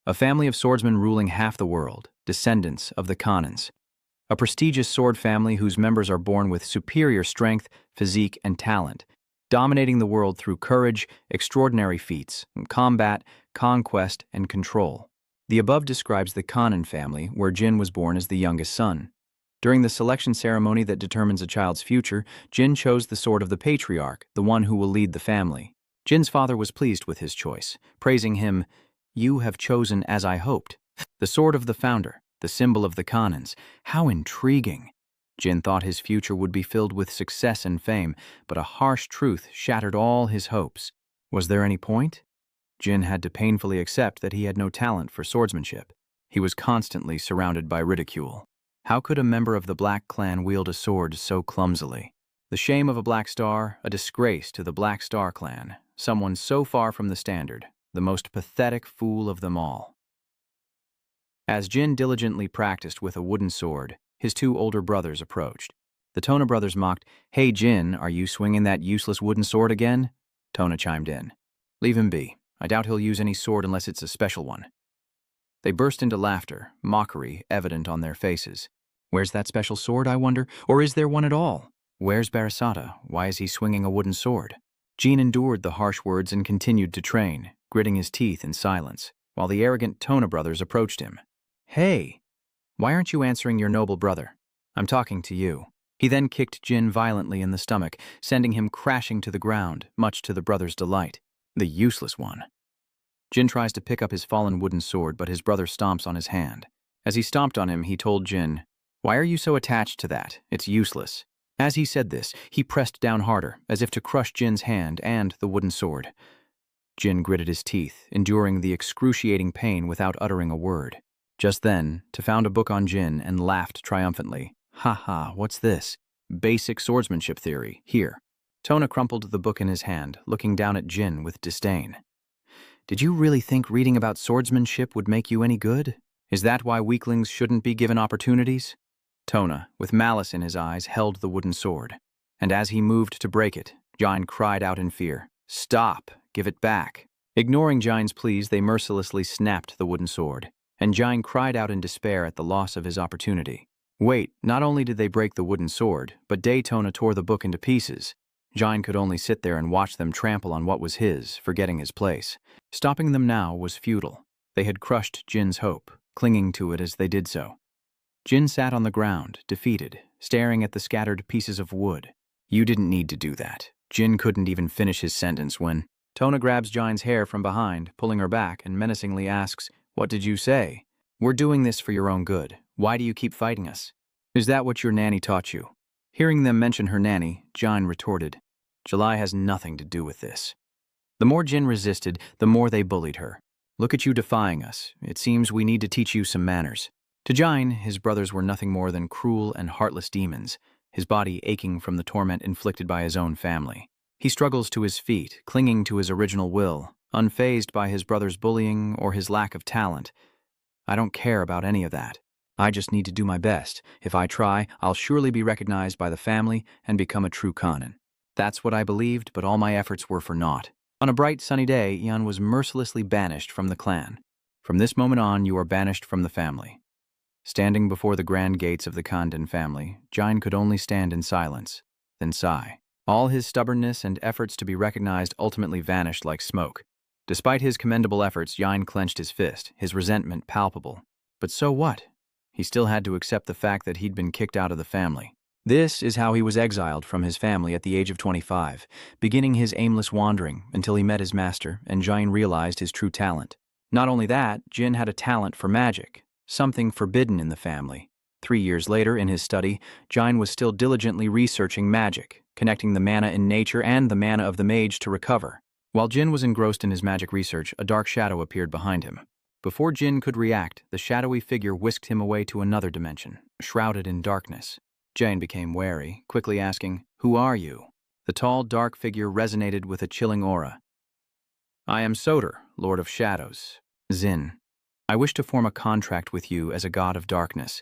a family of swordsmen ruling half the world, descendants of the Conins. A prestigious sword family whose members are born with superior strength, physique, and talent, dominating the world through courage, extraordinary feats, combat, conquest, and control. The above describes the Conin family, where Jin was born as the youngest son. During the selection ceremony that determines a child's future, Jin chose the sword of the Patriarch, the one who will lead the family. Jin's father was pleased with his choice, praising him, "You have chosen as I hoped. The sword of the founder, the symbol of the Conins. How intriguing." Jin thought his future would be filled with success and fame, but a harsh truth shattered all his hopes. Was there any point? Jin had to painfully accept that he had no talent for swordsmanship. He was constantly surrounded by ridicule. How could a member of the Black Clan wield a sword so clumsily? The shame of a Black Star, a disgrace to the Black Star clan, someone so far from the standard, the most pathetic fool of them all. As Jin diligently practiced with a wooden sword, his two older brothers approached. The Tona brothers mocked, "Hey Jin, are you swinging that useless wooden sword again?" Tona chimed in, "Leave him be. I doubt he'll use any sword unless it's a special one." They burst into laughter, mockery evident on their faces. Where's that special sword, I wonder? Or is there one at all? Where's Barasata? Why is he swinging a wooden sword? Jin endured the harsh words and continued to train, gritting his teeth in silence, while the arrogant Tona brothers approached him. "Hey, why aren't you answering your noble brother? I'm talking to you." He then kicked Jin violently in the stomach, sending him crashing to the ground, much to the brothers' delight. The useless one. Jin tries to pick up his fallen wooden sword, but his brother stomps on his hand. As he stomped on him, he told Jin, "Why are you so attached to that? It's useless." As he said this, he pressed down harder, as if to crush Jin's hand and the wooden sword. Jin gritted his teeth, enduring the excruciating pain without uttering a word. Just then, Ta found a book on Jin and laughed triumphantly. "Ha ha, what's this? Basic swordsmanship theory, here." Tona crumpled the book in his hand, looking down at Jin with disdain. "Did you really think reading about swordsmanship would make you any good? Is that why weaklings shouldn't be given opportunities?" Tona, with malice in his eyes, held the wooden sword. And as he moved to break it, Jin cried out in fear, "Stop! Give it back!" Ignoring Jin's pleas, they mercilessly snapped the wooden sword, and Jin cried out in despair at the loss of his opportunity. Wait, not only did they break the wooden sword, but Tona tore the book into pieces. Jin could only sit there and watch them trample on what was his, forgetting his place. Stopping them now was futile. They had crushed Jin's hope, clinging to it as they did so. Jin sat on the ground, defeated, staring at the scattered pieces of wood. "You didn't need to do that." Jin couldn't even finish his sentence when Tona grabs Jin's hair from behind, pulling her back, and menacingly asks, "What did you say?" "We're doing this for your own good. Why do you keep fighting us? Is that what your nanny taught you?" Hearing them mention her nanny, Jin retorted, "July has nothing to do with this." The more Jin resisted, the more they bullied her. "Look at you defying us. It seems we need to teach you some manners." To Jin, his brothers were nothing more than cruel and heartless demons, his body aching from the torment inflicted by his own family. He struggles to his feet, clinging to his original will, unfazed by his brother's bullying or his lack of talent. "I don't care about any of that. I just need to do my best. If I try, I'll surely be recognized by the family and become a true Conin." That's what I believed, but all my efforts were for naught. On a bright, sunny day, Jin was mercilessly banished from the clan. "From this moment on, you are banished from the family." Standing before the grand gates of the Kanden family, Jin could only stand in silence, then sigh. All his stubbornness and efforts to be recognized ultimately vanished like smoke. Despite his commendable efforts, Jin clenched his fist, his resentment palpable. But so what? He still had to accept the fact that he'd been kicked out of the family. This is how he was exiled from his family at the age of 25, beginning his aimless wandering until he met his master and Jin realized his true talent. Not only that, Jin had a talent for magic, something forbidden in the family. 3 years later, in his study, Jin was still diligently researching magic, connecting the mana in nature and the mana of the mage to recover. While Jin was engrossed in his magic research, a dark shadow appeared behind him. Before Jin could react, the shadowy figure whisked him away to another dimension, shrouded in darkness. Jin became wary, quickly asking, "Who are you?" The tall, dark figure resonated with a chilling aura. "I am Soter, Lord of Shadows. Zin. I wish to form a contract with you as a god of darkness.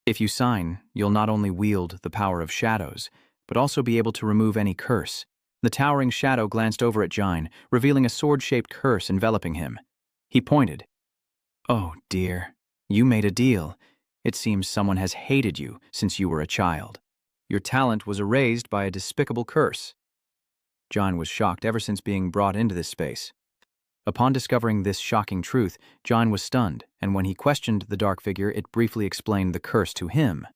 If you sign, you'll not only wield the power of shadows, but also be able to remove any curse." The towering shadow glanced over at Jin, revealing a sword-shaped curse enveloping him. He pointed. Oh, dear. You made a deal. It seems someone has hated you since you were a child. Your talent was erased by a despicable curse. John was shocked ever since being brought into this space. Upon discovering this shocking truth, John was stunned, and when he questioned the dark figure, it briefly explained the curse to him.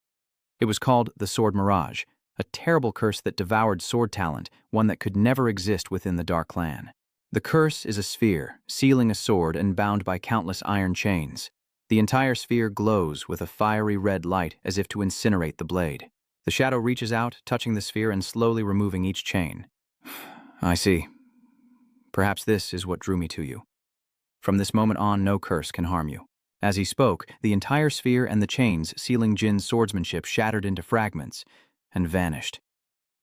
It was called the Sword Mirage, a terrible curse that devoured sword talent, one that could never exist within the Dark Clan. The curse is a sphere, sealing a sword and bound by countless iron chains. The entire sphere glows with a fiery red light as if to incinerate the blade. The shadow reaches out, touching the sphere and slowly removing each chain. I see. Perhaps this is what drew me to you. From this moment on, no curse can harm you. As he spoke, the entire sphere and the chains sealing Jin's swordsmanship shattered into fragments and vanished.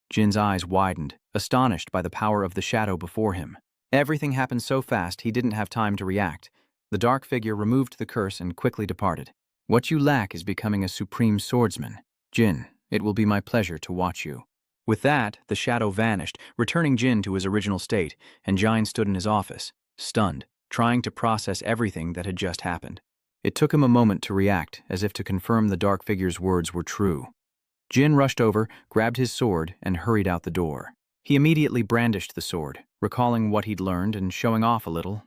Jin's eyes widened, astonished by the power of the shadow before him. Everything happened so fast he didn't have time to react. The dark figure removed the curse and quickly departed. What you lack is becoming a supreme swordsman. Jin, it will be my pleasure to watch you. With that, the shadow vanished, returning Jin to his original state, and Jin stood in his office, stunned, trying to process everything that had just happened. It took him a moment to react, as if to confirm the dark figure's words were true. Jin rushed over, grabbed his sword, and hurried out the door. He immediately brandished the sword, recalling what he'd learned and showing off a little.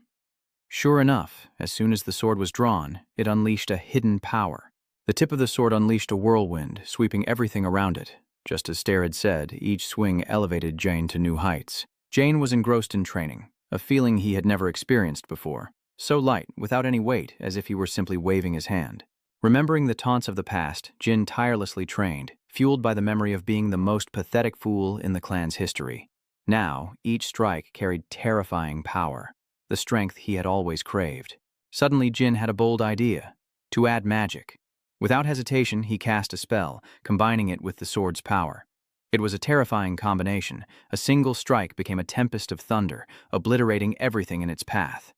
Sure enough, as soon as the sword was drawn, it unleashed a hidden power. The tip of the sword unleashed a whirlwind, sweeping everything around it. Just as Stair had said, each swing elevated Jane to new heights. Jane was engrossed in training, a feeling he had never experienced before. So light, without any weight, as if he were simply waving his hand. Remembering the taunts of the past, Jin tirelessly trained, fueled by the memory of being the most pathetic fool in the clan's history. Now, each strike carried terrifying power, the strength he had always craved. Suddenly, Jin had a bold idea: to add magic. Without hesitation, he cast a spell, combining it with the sword's power. It was a terrifying combination. A single strike became a tempest of thunder, obliterating everything in its path.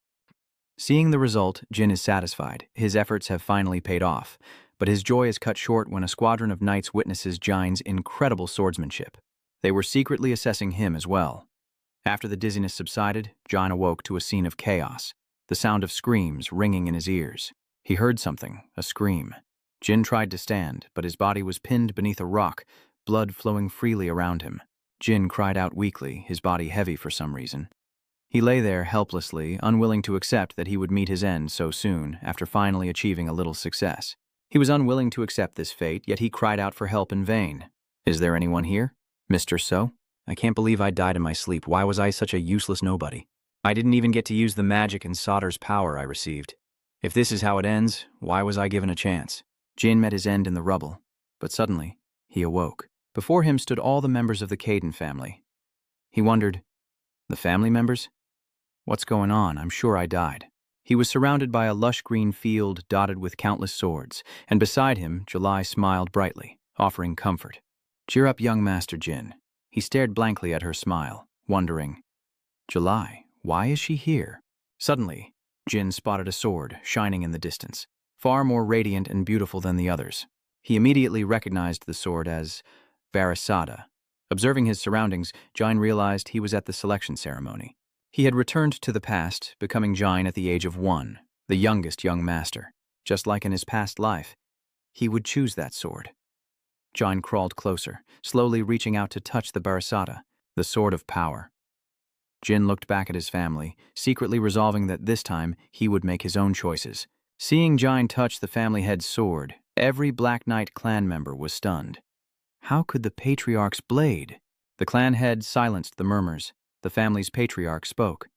Seeing the result, Jin is satisfied. His efforts have finally paid off, but his joy is cut short when a squadron of knights witnesses Jin's incredible swordsmanship. They were secretly assessing him as well. After the dizziness subsided, Jin awoke to a scene of chaos, the sound of screams ringing in his ears. He heard something, a scream. Jin tried to stand, but his body was pinned beneath a rock, blood flowing freely around him. Jin cried out weakly, his body heavy for some reason. He lay there helplessly, unwilling to accept that he would meet his end so soon, after finally achieving a little success. He was unwilling to accept this fate, yet he cried out for help in vain. Is there anyone here? Mr. So? I can't believe I died in my sleep. Why was I such a useless nobody? I didn't even get to use the magic and solder's power I received. If this is how it ends, why was I given a chance? Jin met his end in the rubble, but suddenly, he awoke. Before him stood all the members of the Caden family. He wondered, the family members? What's going on? I'm sure I died. He was surrounded by a lush green field dotted with countless swords, and beside him, July smiled brightly, offering comfort. Cheer up, young Master Jin. He stared blankly at her smile, wondering, July, why is she here? Suddenly, Jin spotted a sword shining in the distance, far more radiant and beautiful than the others. He immediately recognized the sword as Barasada. Observing his surroundings, Jin realized he was at the selection ceremony. He had returned to the past, becoming Jin at the age of 1, the youngest young master. Just like in his past life, he would choose that sword. Jin crawled closer, slowly reaching out to touch the Barasada, the sword of power. Jin looked back at his family, secretly resolving that this time he would make his own choices. Seeing Jin touch the family head's sword, every Black Knight clan member was stunned. How could the Patriarch's blade? The clan head silenced the murmurs. The family's patriarch spoke.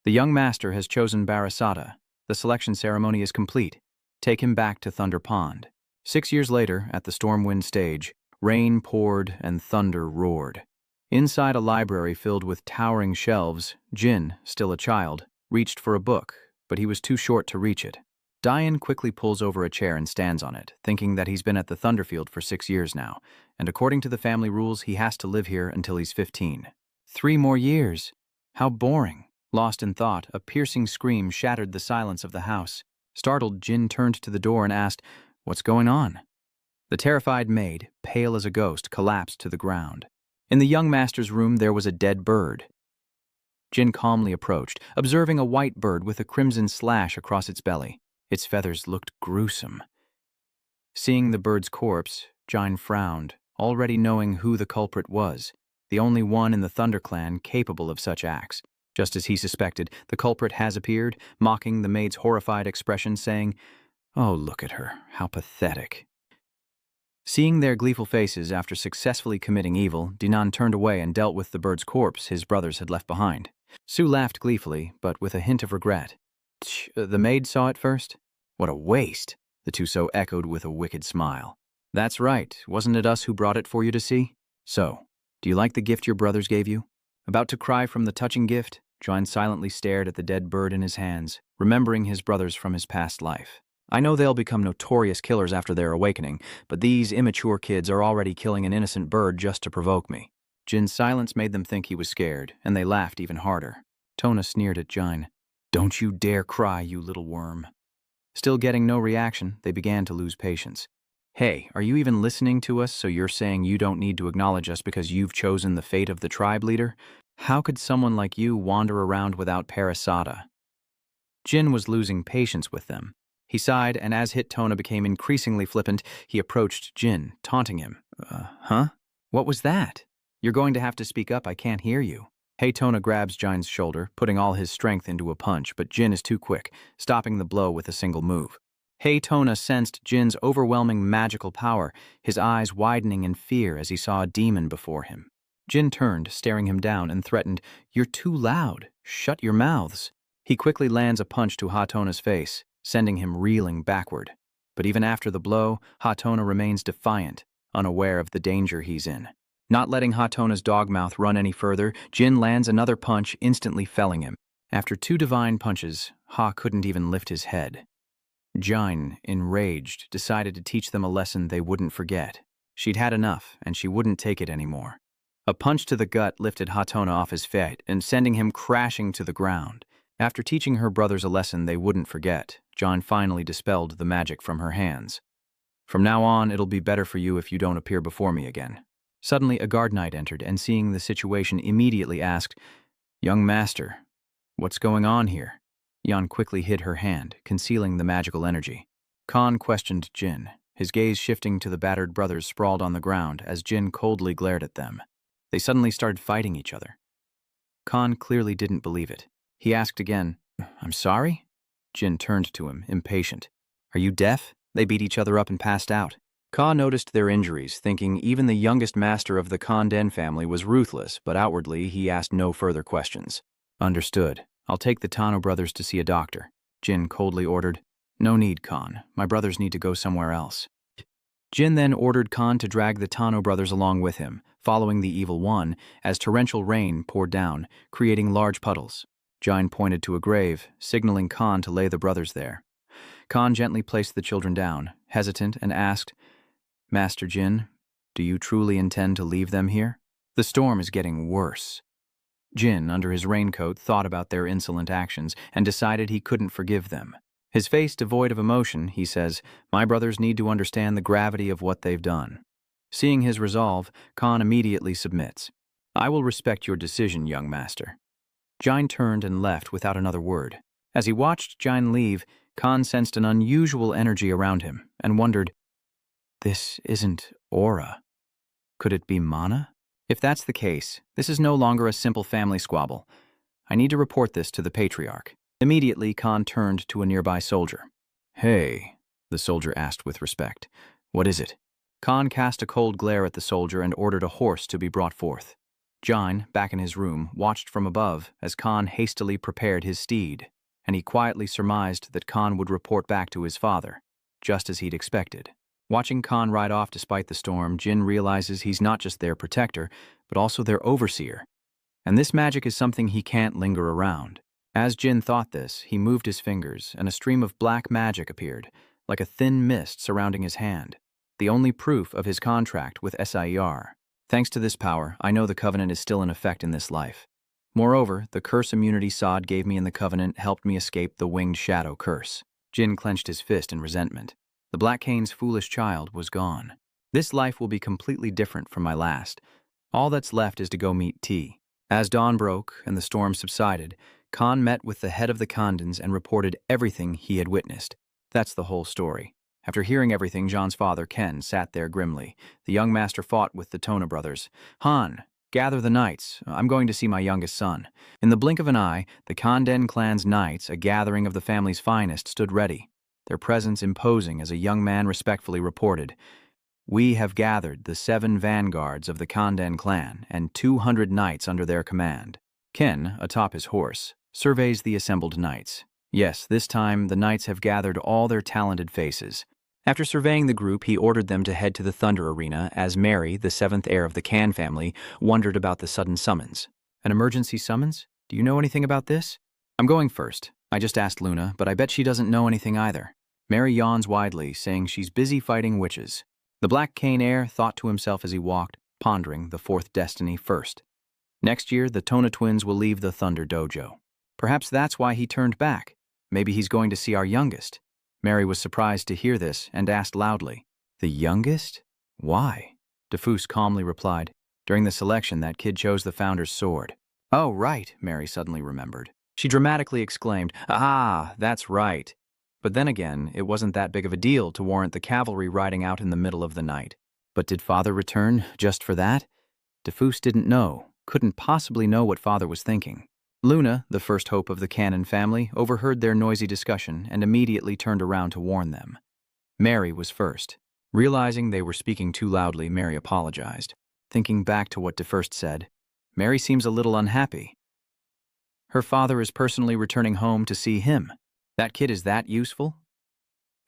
The young master has chosen Barasada. The selection ceremony is complete. Take him back to Thunder Pond. 6 years later, at the Stormwind stage, rain poured and thunder roared. Inside a library filled with towering shelves, Jin, still a child, reached for a book, but he was too short to reach it. Diane quickly pulls over a chair and stands on it, thinking that he's been at the Thunderfield for 6 years now, and according to the family rules, he has to live here until he's 15. 3 more years. How boring. Lost in thought, a piercing scream shattered the silence of the house. Startled, Jin turned to the door and asked, "What's going on?" The terrified maid, pale as a ghost, collapsed to the ground. In the young master's room, there was a dead bird. Jin calmly approached, observing a white bird with a crimson slash across its belly. Its feathers looked gruesome. Seeing the bird's corpse, Jine frowned, already knowing who the culprit was, the only one in the Thunder Clan capable of such acts. Just as he suspected, the culprit has appeared, mocking the maid's horrified expression, saying, "Oh, look at her, how pathetic." Seeing their gleeful faces after successfully committing evil, Dinan turned away and dealt with the bird's corpse his brothers had left behind. Sue laughed gleefully, but with a hint of regret. The maid saw it first? What a waste, the Tussaud echoed with a wicked smile. That's right, wasn't it us who brought it for you to see? So, do you like the gift your brothers gave you? About to cry from the touching gift, John silently stared at the dead bird in his hands, remembering his brothers from his past life. I know they'll become notorious killers after their awakening, but these immature kids are already killing an innocent bird just to provoke me. Jin's silence made them think he was scared, and they laughed even harder. Tona sneered at Jine. Don't you dare cry, you little worm. Still getting no reaction, they began to lose patience. Hey, are you even listening to us, so you're saying you don't need to acknowledge us because you've chosen the fate of the tribe leader? How could someone like you wander around without parasata? Jin was losing patience with them. He sighed, and as Hit Tona became increasingly flippant, he approached Jin, taunting him. Huh? What was that? You're going to have to speak up, I can't hear you. Hey Tona grabs Jin's shoulder, putting all his strength into a punch, but Jin is too quick, stopping the blow with a single move. Hey Tona sensed Jin's overwhelming magical power, his eyes widening in fear as he saw a demon before him. Jin turned, staring him down, and threatened, "You're too loud. Shut your mouths." He quickly lands a punch to Ha-Tona's face, sending him reeling backward. But even after the blow, Ha-Tona remains defiant, unaware of the danger he's in. Not letting Ha-Tona's dogmouth run any further, Jin lands another punch, instantly felling him. After 2 divine punches, Ha couldn't even lift his head. Jine, enraged, decided to teach them a lesson they wouldn't forget. She'd had enough, and she wouldn't take it anymore. A punch to the gut lifted Ha-Tona off his feet and sending him crashing to the ground. After teaching her brothers a lesson they wouldn't forget, Jine finally dispelled the magic from her hands. From now on, it'll be better for you if you don't appear before me again. Suddenly, a guard knight entered and seeing the situation immediately asked, "Young master, what's going on here?" Yan quickly hid her hand, concealing the magical energy. Khan questioned Jin, his gaze shifting to the battered brothers sprawled on the ground as Jin coldly glared at them. They suddenly started fighting each other. Khan clearly didn't believe it. He asked again, "I'm sorry?" Jin turned to him, impatient. "Are you deaf?" They beat each other up and passed out. Khan noticed their injuries, thinking even the youngest master of the Kanden family was ruthless, but outwardly he asked no further questions. "Understood. I'll take the Tano brothers to see a doctor," Jin coldly ordered. "No need, Khan. My brothers need to go somewhere else." Jin then ordered Khan to drag the Tano brothers along with him, following the evil one, as torrential rain poured down, creating large puddles. Jine pointed to a grave, signaling Khan to lay the brothers there. Khan gently placed the children down, hesitant, and asked, "Master Jin, do you truly intend to leave them here? The storm is getting worse." Jin, under his raincoat, thought about their insolent actions and decided he couldn't forgive them. His face devoid of emotion, he says, "My brothers need to understand the gravity of what they've done." Seeing his resolve, Khan immediately submits. "I will respect your decision, young master." Jine turned and left without another word. As he watched Jine leave, Khan sensed an unusual energy around him and wondered, "This isn't aura. Could it be mana? If that's the case, this is no longer a simple family squabble. I need to report this to the Patriarch." Immediately, Khan turned to a nearby soldier. "Hey," the soldier asked with respect. "What is it?" Khan cast a cold glare at the soldier and ordered a horse to be brought forth. Jine, back in his room, watched from above as Khan hastily prepared his steed, and he quietly surmised that Khan would report back to his father, just as he'd expected. Watching Khan ride off despite the storm, Jin realizes he's not just their protector, but also their overseer. And this magic is something he can't linger around. As Jin thought this, he moved his fingers, and a stream of black magic appeared, like a thin mist surrounding his hand, the only proof of his contract with SIER. Thanks to this power, I know the Covenant is still in effect in this life. Moreover, the curse immunity Sod gave me in the Covenant helped me escape the Winged Shadow curse. Jin clenched his fist in resentment. The Black Cane's foolish child was gone. This life will be completely different from my last. All that's left is to go meet T. As dawn broke and the storm subsided, Khan met with the head of the Kandans and reported everything he had witnessed. That's the whole story. After hearing everything, Jean's father, Ken, sat there grimly. The young master fought with the Tona brothers. Han, gather the knights. I'm going to see my youngest son. In the blink of an eye, the Kanden clan's knights, a gathering of the family's finest, stood ready, their presence imposing as a young man respectfully reported. We have gathered the 7 vanguards of the Kanden clan and 200 knights under their command. Ken, atop his horse, surveys the assembled knights. Yes, this time the knights have gathered all their talented faces. After surveying the group, he ordered them to head to the Thunder Arena as Mary, the 7th heir of the Can family, wondered about the sudden summons. An emergency summons? Do you know anything about this? I'm going first. I just asked Luna, but I bet she doesn't know anything either. Mary yawns widely, saying she's busy fighting witches. The Black Cane heir thought to himself as he walked, pondering the 4th destiny first. Next year, the Tona twins will leave the Thunder Dojo. Perhaps that's why he turned back. Maybe he's going to see our youngest. Mary was surprised to hear this and asked loudly, "The youngest? Why?" Diffuse calmly replied, "During the selection, that kid chose the founder's sword." "Oh, right," Mary suddenly remembered. She dramatically exclaimed, "Ah, that's right." But then again, it wasn't that big of a deal to warrant the cavalry riding out in the middle of the night. But did father return just for that? Diffuse didn't know, couldn't possibly know what father was thinking. Luna, the first hope of the Cannon family, overheard their noisy discussion and immediately turned around to warn them. Mary was first. Realizing they were speaking too loudly, Mary apologized. Thinking back to what DeFirst said, Mary seems a little unhappy. Her father is personally returning home to see him. That kid is that useful?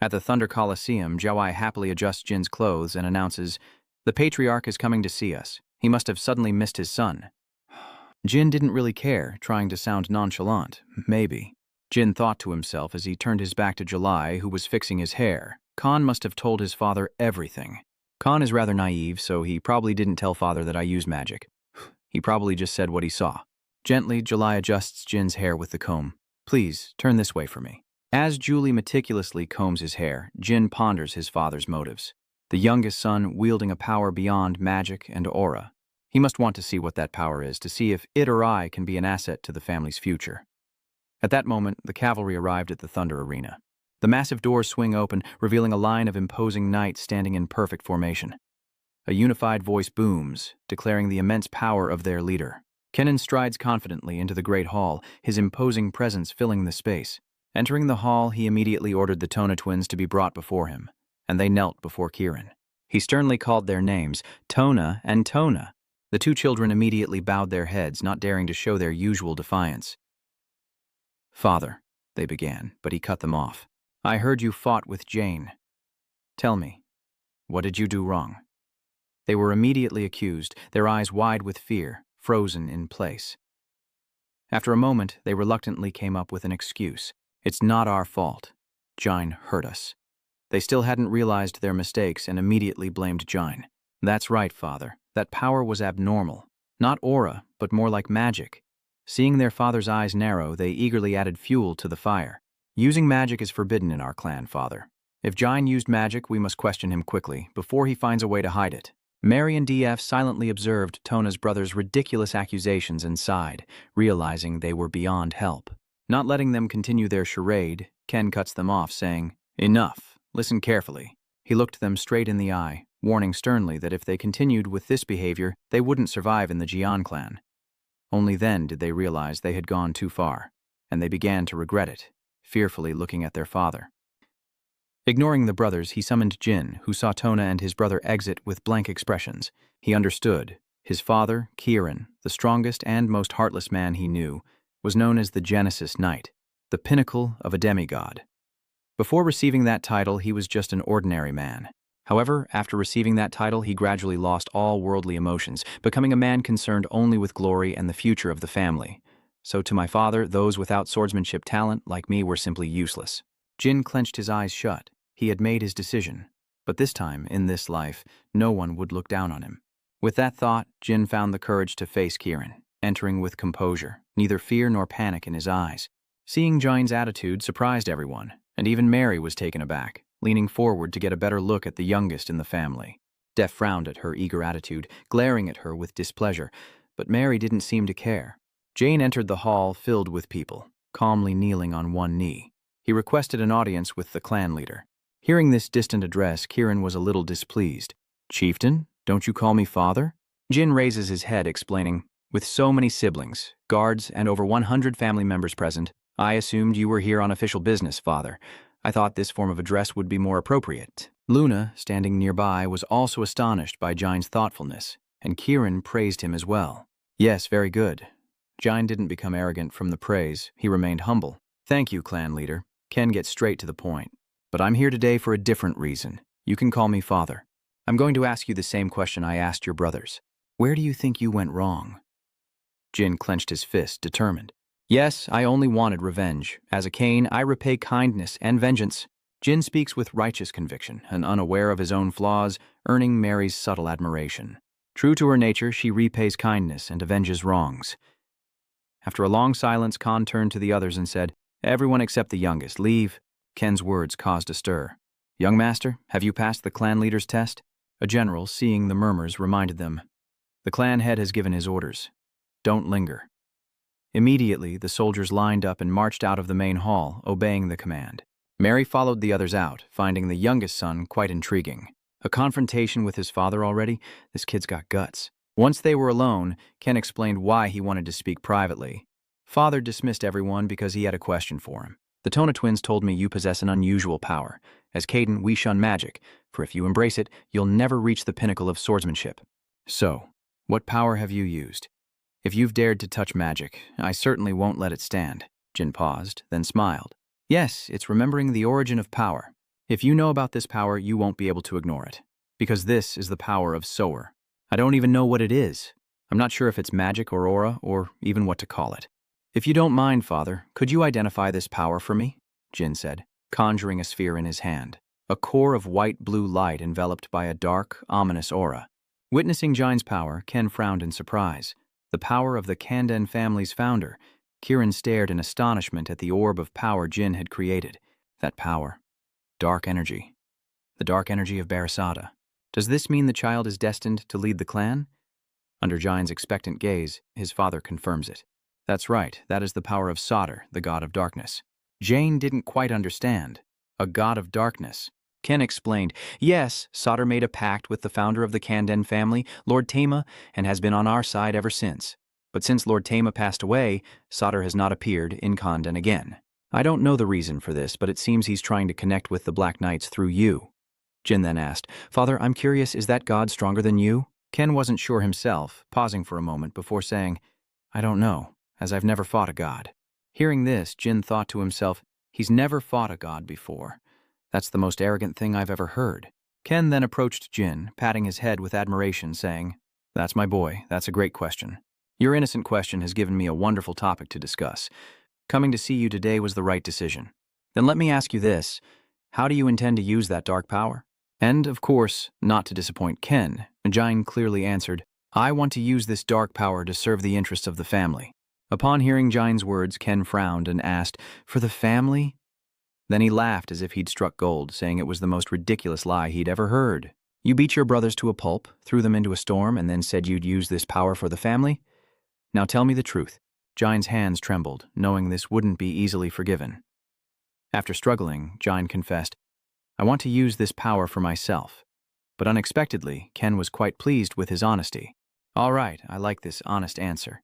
At the Thunder Coliseum, Jiawai happily adjusts Jin's clothes and announces, "The Patriarch is coming to see us. He must have suddenly missed his son." Jin didn't really care, trying to sound nonchalant. Maybe. Jin thought to himself as he turned his back to July, who was fixing his hair. Khan must have told his father everything. Khan is rather naive, so he probably didn't tell father that I use magic. He probably just said what he saw. Gently, July adjusts Jin's hair with the comb. "Please, turn this way for me." As Julie meticulously combs his hair, Jin ponders his father's motives. The youngest son wielding a power beyond magic and aura. He must want to see what that power is, to see if it or I can be an asset to the family's future. At that moment, the cavalry arrived at the Thunder Arena. The massive doors swing open, revealing a line of imposing knights standing in perfect formation. A unified voice booms, declaring the immense power of their leader. Kenan strides confidently into the great hall, his imposing presence filling the space. Entering the hall, he immediately ordered the Tona twins to be brought before him, and they knelt before Kirin. He sternly called their names, Tona and Tona. The 2 children immediately bowed their heads, not daring to show their usual defiance. "Father," they began, but he cut them off. "I heard you fought with Jane. Tell me, what did you do wrong?" They were immediately accused, their eyes wide with fear, frozen in place. After a moment, they reluctantly came up with an excuse. "It's not our fault. Jine hurt us." They still hadn't realized their mistakes and immediately blamed Jine. "That's right, father. That power was abnormal. Not aura, but more like magic." Seeing their father's eyes narrow, they eagerly added fuel to the fire. "Using magic is forbidden in our clan, father. If Jine used magic, we must question him quickly, before he finds a way to hide it." Mary and DF silently observed Tona's brothers' ridiculous accusations and sighed, realizing they were beyond help. Not letting them continue their charade, Ken cuts them off, saying, "Enough. Listen carefully." He looked them straight in the eye, warning sternly that if they continued with this behavior, they wouldn't survive in the Jian clan. Only then did they realize they had gone too far, and they began to regret it, fearfully looking at their father. Ignoring the brothers, he summoned Jin, who saw Tona and his brother exit with blank expressions. He understood. His father, Kirin, the strongest and most heartless man he knew, was known as the Genesis Knight, the pinnacle of a demigod. Before receiving that title, he was just an ordinary man. However, after receiving that title, he gradually lost all worldly emotions, becoming a man concerned only with glory and the future of the family. So to my father, those without swordsmanship talent, like me, were simply useless. Jin clenched his eyes shut. He had made his decision. But this time, in this life, no one would look down on him. With that thought, Jin found the courage to face Kirin, entering with composure, neither fear nor panic in his eyes. Seeing Jine's attitude surprised everyone, and even Mary was taken aback, leaning forward to get a better look at the youngest in the family. Def frowned at her eager attitude, glaring at her with displeasure, but Mary didn't seem to care. Jane entered the hall filled with people, calmly kneeling on one knee. He requested an audience with the clan leader. Hearing this distant address, Kirin was a little displeased. "Chieftain, don't you call me father?" Jin raises his head, explaining, "With so many siblings, guards, and over 100 family members present, I assumed you were here on official business, father. I thought this form of address would be more appropriate." Luna, standing nearby, was also astonished by Jine's thoughtfulness, and Kirin praised him as well. "Yes, very good." Jine didn't become arrogant from the praise. He remained humble. "Thank you, clan leader." Ken gets straight to the point. "But I'm here today for a different reason. You can call me father. I'm going to ask you the same question I asked your brothers. Where do you think you went wrong?" Jin clenched his fist, determined. "Yes, I only wanted revenge. As a Cain, I repay kindness and vengeance." Jin speaks with righteous conviction and unaware of his own flaws, earning Mary's subtle admiration. True to her nature, she repays kindness and avenges wrongs. After a long silence, Khan turned to the others and said, "Everyone except the youngest, leave." Ken's words caused a stir. "Young master, have you passed the clan leader's test?" A general, seeing the murmurs, reminded them. "The clan head has given his orders. Don't linger." Immediately, the soldiers lined up and marched out of the main hall, obeying the command. Mary followed the others out, finding the youngest son quite intriguing. A confrontation with his father already? This kid's got guts. Once they were alone, Ken explained why he wanted to speak privately. Father dismissed everyone because he had a question for him. "The Tona twins told me you possess an unusual power. As Caden, we shun magic, for if you embrace it, you'll never reach the pinnacle of swordsmanship. So, what power have you used? If you've dared to touch magic, I certainly won't let it stand." Jin paused, then smiled. "Yes, it's remembering the origin of power. If you know about this power, you won't be able to ignore it. Because this is the power of Sower. I don't even know what it is. I'm not sure if it's magic or aura, or even what to call it. If you don't mind, Father, could you identify this power for me?" Jin said, conjuring a sphere in his hand. A core of white-blue light enveloped by a dark, ominous aura. Witnessing Jine's power, Ken frowned in surprise. The power of the Kanden family's founder. Kirin stared in astonishment at the orb of power Jin had created. That power. Dark energy. The dark energy of Barasada. Does this mean the child is destined to lead the clan? Under Jine's expectant gaze, his father confirms it. That's right, that is the power of Sadr, the god of darkness. Jane didn't quite understand. A god of darkness. Ken explained, "Yes, Sadr made a pact with the founder of the Kanden family, Lord Tama, and has been on our side ever since. But since Lord Tama passed away, Sadr has not appeared in Kanden again. I don't know the reason for this, but it seems he's trying to connect with the Black Knights through you." Jin then asked, "Father, I'm curious, is that god stronger than you?" Ken wasn't sure himself, pausing for a moment before saying, "I don't know, as I've never fought a god." Hearing this, Jin thought to himself, he's never fought a god before. That's the most arrogant thing I've ever heard. Ken then approached Jin, patting his head with admiration, saying, "That's my boy, that's a great question. Your innocent question has given me a wonderful topic to discuss. Coming to see you today was the right decision. Then let me ask you this, how do you intend to use that dark power?" And, of course, not to disappoint Ken, Jine clearly answered, "I want to use this dark power to serve the interests of the family." Upon hearing Jine's words, Ken frowned and asked, "For the family?" Then he laughed as if he'd struck gold, saying it was the most ridiculous lie he'd ever heard. "You beat your brothers to a pulp, threw them into a storm, and then said you'd use this power for the family? Now tell me the truth." Jine's hands trembled, knowing this wouldn't be easily forgiven. After struggling, Jine confessed, "I want to use this power for myself." But unexpectedly, Ken was quite pleased with his honesty. "All right, I like this honest answer."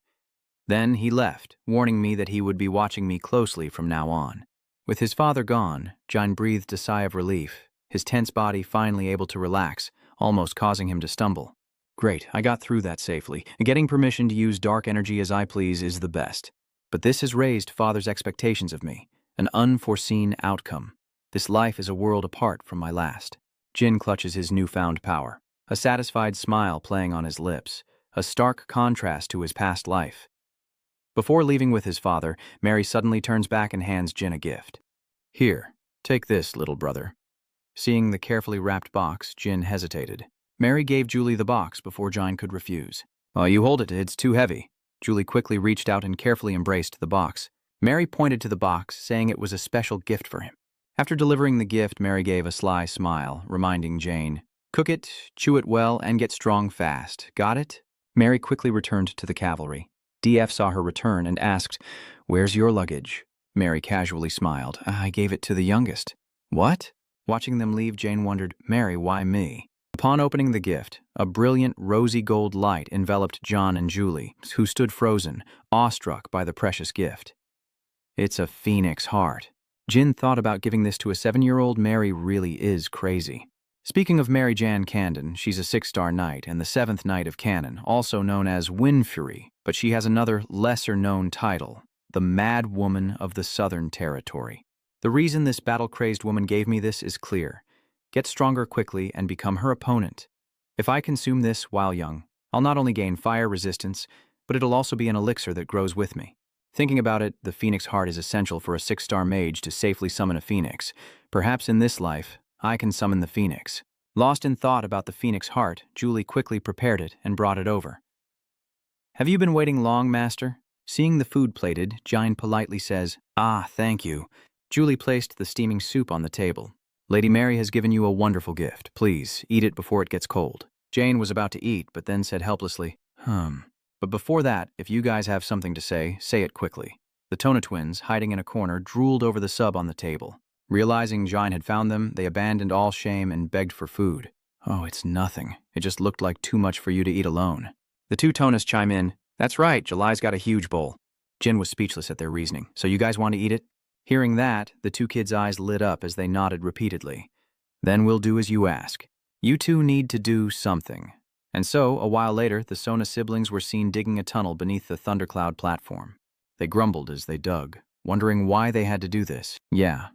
Then he left, warning me that he would be watching me closely from now on. With his father gone, Jine breathed a sigh of relief, his tense body finally able to relax, almost causing him to stumble. Great, I got through that safely. Getting permission to use dark energy as I please is the best. But this has raised Father's expectations of me, an unforeseen outcome. This life is a world apart from my last. Jin clutches his newfound power, a satisfied smile playing on his lips, a stark contrast to his past life. Before leaving with his father, Mary suddenly turns back and hands Jin a gift. "Here, take this, little brother." Seeing the carefully wrapped box, Jin hesitated. Mary gave Julie the box before Jine could refuse. "Oh, you hold it, it's too heavy." Julie quickly reached out and carefully embraced the box. Mary pointed to the box, saying it was a special gift for him. After delivering the gift, Mary gave a sly smile, reminding Jane, "Cook it, chew it well, and get strong fast. Got it?" Mary quickly returned to the cavalry. DF saw her return and asked, "Where's your luggage?" Mary casually smiled. I gave it to the youngest. What? Watching them leave, Jane wondered, Mary, why me? Upon opening the gift, a brilliant rosy gold light enveloped John and Julie, who stood frozen, awestruck by the precious gift. It's a phoenix heart. Jin thought about giving this to a 7-year-old. Mary really is crazy. Speaking of Mary Jan Candon, she's a 6-star knight and the 7th knight of Canon, also known as Windfury, but she has another lesser-known title, the Mad Woman of the Southern Territory. The reason this battle-crazed woman gave me this is clear. Get stronger quickly and become her opponent. If I consume this while young, I'll not only gain fire resistance, but it'll also be an elixir that grows with me. Thinking about it, the Phoenix Heart is essential for a 6-star mage to safely summon a phoenix. Perhaps in this life, I can summon the phoenix. Lost in thought about the Phoenix Heart, Julie quickly prepared it and brought it over. Have you been waiting long, Master? Seeing the food plated, Jine politely says, Ah, thank you. Julie placed the steaming soup on the table. Lady Mary has given you a wonderful gift. Please, eat it before it gets cold. Jane was about to eat, but then said helplessly, But before that, if you guys have something to say it quickly. The Tona twins, hiding in a corner, drooled over the sub on the table. Realizing Jine had found them, they abandoned all shame and begged for food. Oh, it's nothing. It just looked like too much for you to eat alone. The 2 Tonas chime in, That's right, July's got a huge bowl. Jin was speechless at their reasoning. So you guys want to eat it? Hearing that, the 2 kids' eyes lit up as they nodded repeatedly. Then we'll do as you ask. You 2 need to do something. And so, a while later, the Sona siblings were seen digging a tunnel beneath the Thundercloud platform. They grumbled as they dug, wondering why they had to do this. Yeah,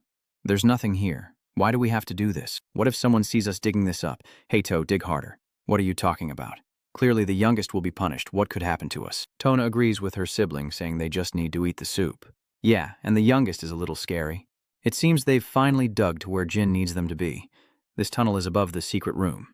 there's nothing here. Why do we have to do this? What if someone sees us digging this up? Hey, To, dig harder. What are you talking about? Clearly the youngest will be punished. What could happen to us? Tona agrees with her sibling, saying they just need to eat the soup. Yeah, and the youngest is a little scary. It seems they've finally dug to where Jin needs them to be. This tunnel is above the secret room.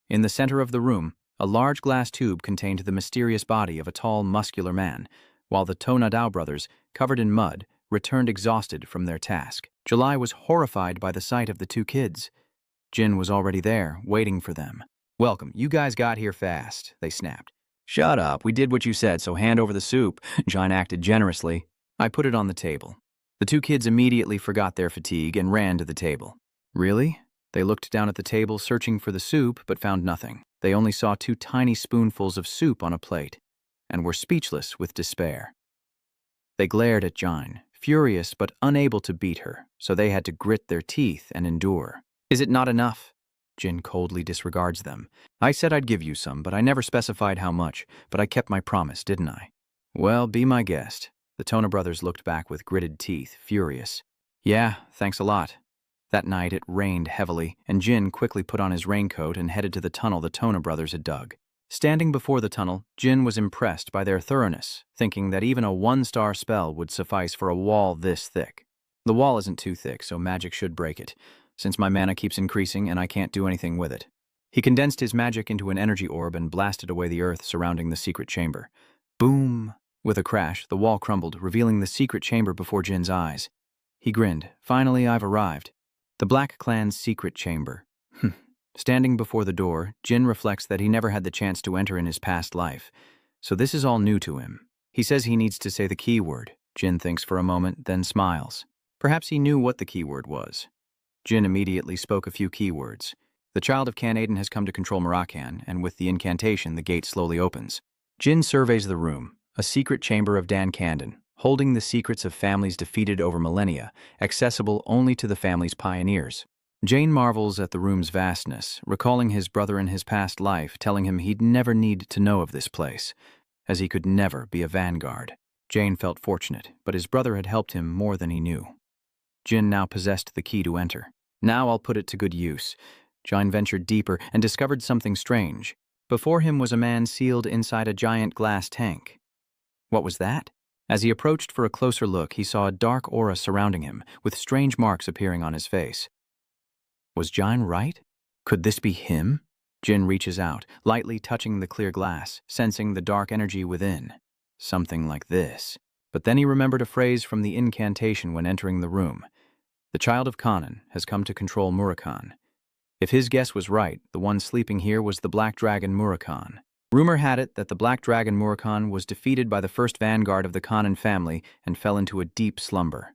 In the center of the room, a large glass tube contained the mysterious body of a tall, muscular man, while the Tona Dao brothers, covered in mud, returned exhausted from their task. July was horrified by the sight of the 2 kids. Jin was already there, waiting for them. Welcome, you guys got here fast, they snapped. Shut up, we did what you said, so hand over the soup. Jin acted generously. I put it on the table. The 2 kids immediately forgot their fatigue and ran to the table. Really? They looked down at the table, searching for the soup, but found nothing. They only saw 2 tiny spoonfuls of soup on a plate, and were speechless with despair. They glared at Jine, furious but unable to beat her, so they had to grit their teeth and endure. Is it not enough? Jin coldly disregards them. I said I'd give you some, but I never specified how much, but I kept my promise, didn't I? Well, be my guest. The Tona brothers looked back with gritted teeth, furious. Yeah, thanks a lot. That night it rained heavily, and Jin quickly put on his raincoat and headed to the tunnel the Tona brothers had dug. Standing before the tunnel, Jin was impressed by their thoroughness, thinking that even a 1-star spell would suffice for a wall this thick. The wall isn't too thick, so magic should break it, since my mana keeps increasing and I can't do anything with it. He condensed his magic into an energy orb and blasted away the earth surrounding the secret chamber. Boom! With a crash, the wall crumbled, revealing the secret chamber before Jin's eyes. He grinned. Finally, I've arrived. The Black Clan's secret chamber. Standing before the door, Jin reflects that he never had the chance to enter in his past life, so this is all new to him. He says he needs to say the keyword. Jin thinks for a moment, then smiles. Perhaps he knew what the keyword was. Jin immediately spoke a few keywords. The child of Canaden has come to control Marakan, and with the incantation, the gate slowly opens. Jin surveys the room, a secret chamber of Dan Candon, holding the secrets of families defeated over millennia, accessible only to the family's pioneers. Jane marvels at the room's vastness, recalling his brother in his past life, telling him he'd never need to know of this place, as he could never be a vanguard. Jane felt fortunate, but his brother had helped him more than he knew. Jin now possessed the key to enter. Now I'll put it to good use. Jin ventured deeper and discovered something strange. Before him was a man sealed inside a giant glass tank. What was that? As he approached for a closer look, he saw a dark aura surrounding him, with strange marks appearing on his face. Was Jin right? Could this be him? Jin reaches out, lightly touching the clear glass, sensing the dark energy within. Something like this. But then he remembered a phrase from the incantation when entering the room. The child of Conin has come to control Murakan. If his guess was right, the one sleeping here was the Black Dragon Murakan. Rumor had it that the Black Dragon Murakan was defeated by the first vanguard of the Conin family and fell into a deep slumber.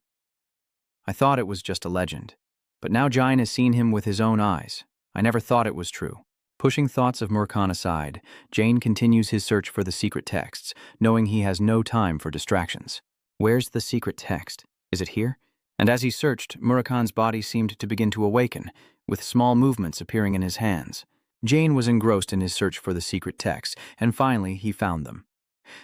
I thought it was just a legend. But now Jin has seen him with his own eyes. I never thought it was true. Pushing thoughts of Murkan aside, Jin continues his search for the secret texts, knowing he has no time for distractions. Where's the secret text? Is it here? And as he searched, Murakan's body seemed to begin to awaken, with small movements appearing in his hands. Jin was engrossed in his search for the secret texts, and finally he found them.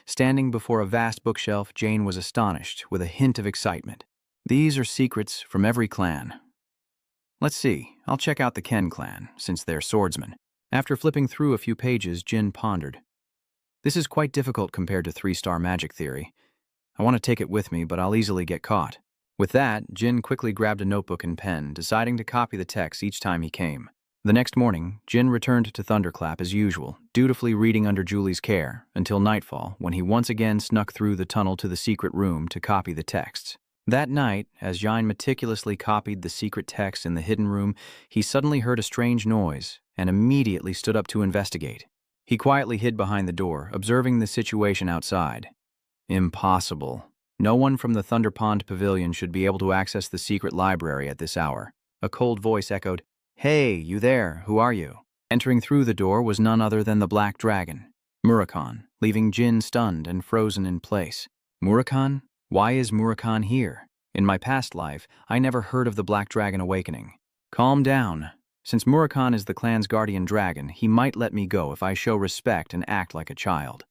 Standing before a vast bookshelf, Jin was astonished, with a hint of excitement. These are secrets from every clan. Let's see, I'll check out the Ken clan, since they're swordsmen. After flipping through a few pages, Jin pondered. This is quite difficult compared to 3-star magic theory. I want to take it with me, but I'll easily get caught. With that, Jin quickly grabbed a notebook and pen, deciding to copy the text each time he came. The next morning, Jin returned to Thunderclap as usual, dutifully reading under Julie's care, until nightfall, when he once again snuck through the tunnel to the secret room to copy the texts. That night, as Jin meticulously copied the secret text in the hidden room, he suddenly heard a strange noise and immediately stood up to investigate. He quietly hid behind the door, observing the situation outside. Impossible. No one from the Thunder Pond Pavilion should be able to access the secret library at this hour. A cold voice echoed, "Hey, you there, who are you?" Entering through the door was none other than the Black Dragon, Murakan, leaving Jin stunned and frozen in place. Murakan? Why is Murakan here? In my past life, I never heard of the Black Dragon awakening. Calm down. Since Murakan is the clan's guardian dragon, he might let me go if I show respect and act like a child.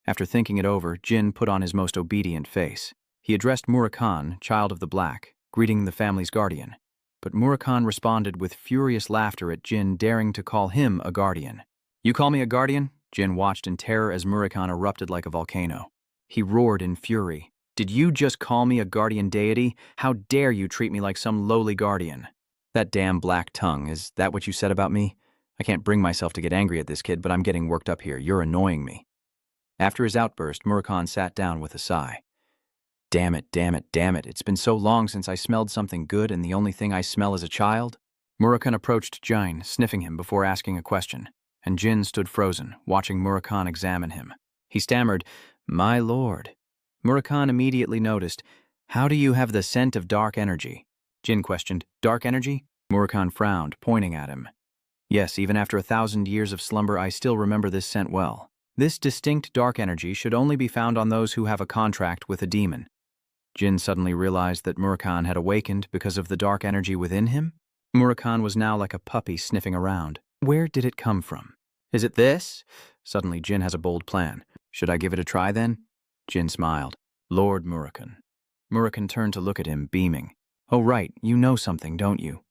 After thinking it over, Jin put on his most obedient face. He addressed Murakan, Child of the Black, greeting the family's guardian. But Murakan responded with furious laughter at Jin daring to call him a guardian. "You call me a guardian?" Jin watched in terror as Murakan erupted like a volcano. He roared in fury. "Did you just call me a guardian deity? How dare you treat me like some lowly guardian? That damn black tongue, is that what you said about me? I can't bring myself to get angry at this kid, but I'm getting worked up here. You're annoying me." After his outburst, Murakan sat down with a sigh. Damn it, damn it, damn it. It's been so long since I smelled something good, and the only thing I smell is a child. Murakan approached Jin, sniffing him before asking a question, and Jin stood frozen, watching Murakan examine him. He stammered, "My lord." Murakan immediately noticed, "How do you have the scent of dark energy?" Jin questioned, "Dark energy?" Murakan frowned, pointing at him. "Yes, even after 1,000 years of slumber, I still remember this scent well. This distinct dark energy should only be found on those who have a contract with a demon." Jin suddenly realized that Murakan had awakened because of the dark energy within him. Murakan was now like a puppy sniffing around. Where did it come from? "Is it this?" Suddenly Jin has a bold plan. "Should I give it a try then?" Jin smiled. "Lord Murakan." Murakan turned to look at him, beaming. "Oh right, you know something, don't you?"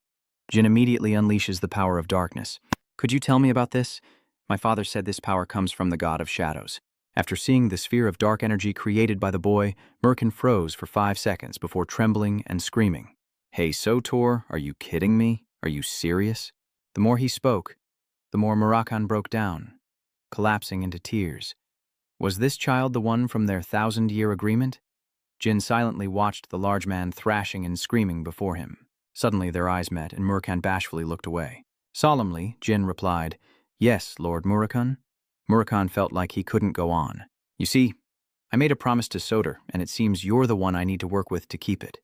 Jin immediately unleashes the power of darkness. "Could you tell me about this? My father said this power comes from the god of shadows." After seeing the sphere of dark energy created by the boy, Murakan froze for 5 seconds before trembling and screaming. "Hey, Sotor, are you kidding me? Are you serious?" The more he spoke, the more Murakan broke down, collapsing into tears. Was this child the one from their 1,000-year agreement? Jin silently watched the large man thrashing and screaming before him. Suddenly their eyes met, and Murakan bashfully looked away. Solemnly, Jin replied, "Yes, Lord Murakan." Murakan felt like he couldn't go on. "You see, I made a promise to Sotor, and it seems you're the one I need to work with to keep it."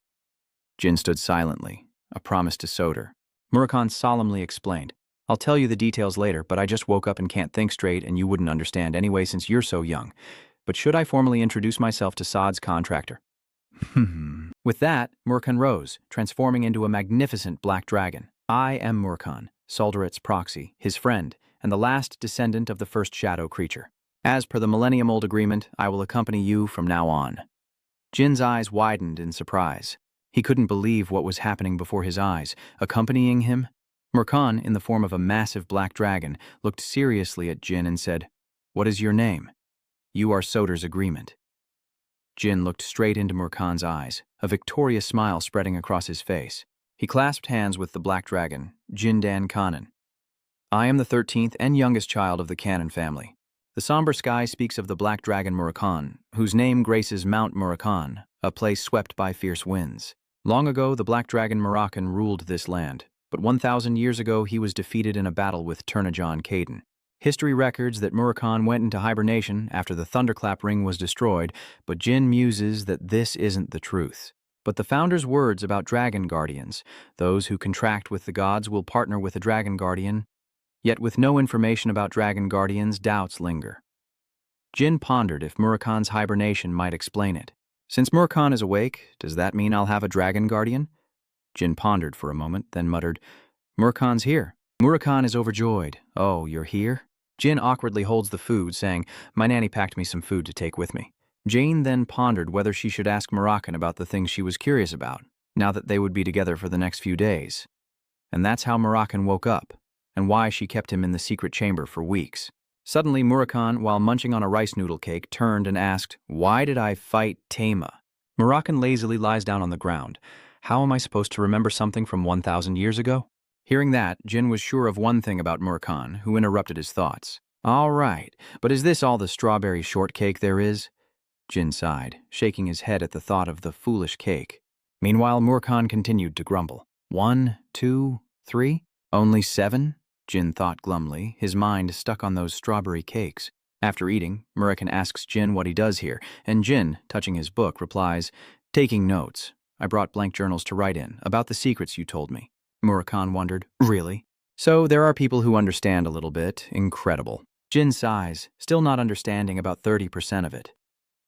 Jin stood silently. A promise to Sotor. Murakan solemnly explained, "I'll tell you the details later, but I just woke up and can't think straight, and you wouldn't understand anyway since you're so young. But should I formally introduce myself to Saad's contractor?" With that, Murakan rose, transforming into a magnificent black dragon. "I am Murakan, Solderet's proxy, his friend, and the last descendant of the first shadow creature. As per the millennium-old agreement, I will accompany you from now on." Jin's eyes widened in surprise. He couldn't believe what was happening before his eyes. Accompanying him? Murakan, in the form of a massive black dragon, looked seriously at Jin and said, "What is your name?" "You are Sotor's agreement." Jin looked straight into Murakan's eyes, a victorious smile spreading across his face. He clasped hands with the black dragon, Jindan Conin. "I am the 13th and youngest child of the Canon family. The somber sky speaks of the black dragon Murakan, whose name graces Mount Murakan, a place swept by fierce winds. Long ago, the black dragon Murakan ruled this land, but 1,000 years ago he was defeated in a battle with Turnajon Caden. History records that Murakan went into hibernation after the Thunderclap Ring was destroyed, but Jin muses that this isn't the truth. But the founder's words about dragon guardians, those who contract with the gods will partner with a dragon guardian, yet with no information about dragon guardians, doubts linger. Jin pondered if Murakhan's hibernation might explain it. Since Murakhan is awake, does that mean I'll have a dragon guardian? Jin pondered for a moment, then muttered, Murakhan's here. Murakhan is overjoyed. Oh, you're here? Jin awkwardly holds the food, saying, my nanny packed me some food to take with me. Jane then pondered whether she should ask Murakhan about the things she was curious about, now that they would be together for the next few days. And that's how Murakhan woke up, and why she kept him in the secret chamber for weeks. Suddenly, Murakhan, while munching on a rice noodle cake, turned and asked, why did I fight Tama? Murakhan lazily lies down on the ground. How am I supposed to remember something from 1,000 years ago? Hearing that, Jin was sure of one thing about Murakhan, who interrupted his thoughts. All right, but is this all the strawberry shortcake there is? Jin sighed, shaking his head at the thought of the foolish cake. Meanwhile, Murakhan continued to grumble. 1, 2, 3? Only 7? Jin thought glumly, his mind stuck on those strawberry cakes. After eating, Murakhan asks Jin what he does here, and Jin, touching his book, replies, taking notes. I brought blank journals to write in, about the secrets you told me. Murakhan wondered, really? So there are people who understand a little bit. Incredible. Jin sighs, still not understanding about 30% of it.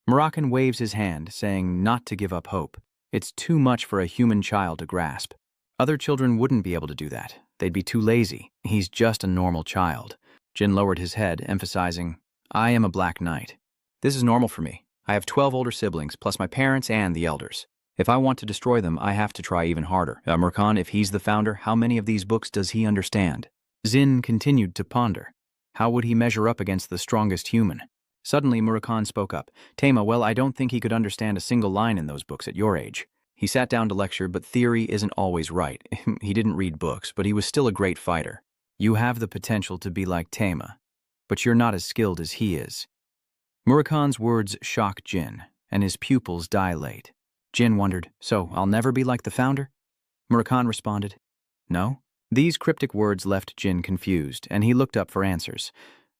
Murakhan waves his hand, saying not to give up hope. It's too much for a human child to grasp. Other children wouldn't be able to do that. They'd be too lazy. He's just a normal child. Jin lowered his head, emphasizing, I am a Black Knight. This is normal for me. I have 12 older siblings, plus my parents and the elders. If I want to destroy them, I have to try even harder. Murakhan, if he's the founder, how many of these books does he understand? Jin continued to ponder. How would he measure up against the strongest human? Suddenly, Murakhan spoke up. Tama, well, I don't think he could understand a single line in those books at your age. He sat down to lecture, but theory isn't always right. He didn't read books, but he was still a great fighter. You have the potential to be like Tama, but you're not as skilled as he is. Murakhan's words shock Jin, and his pupils dilate. Jin wondered, so I'll never be like the founder? Murakhan responded, no. These cryptic words left Jin confused, and he looked up for answers.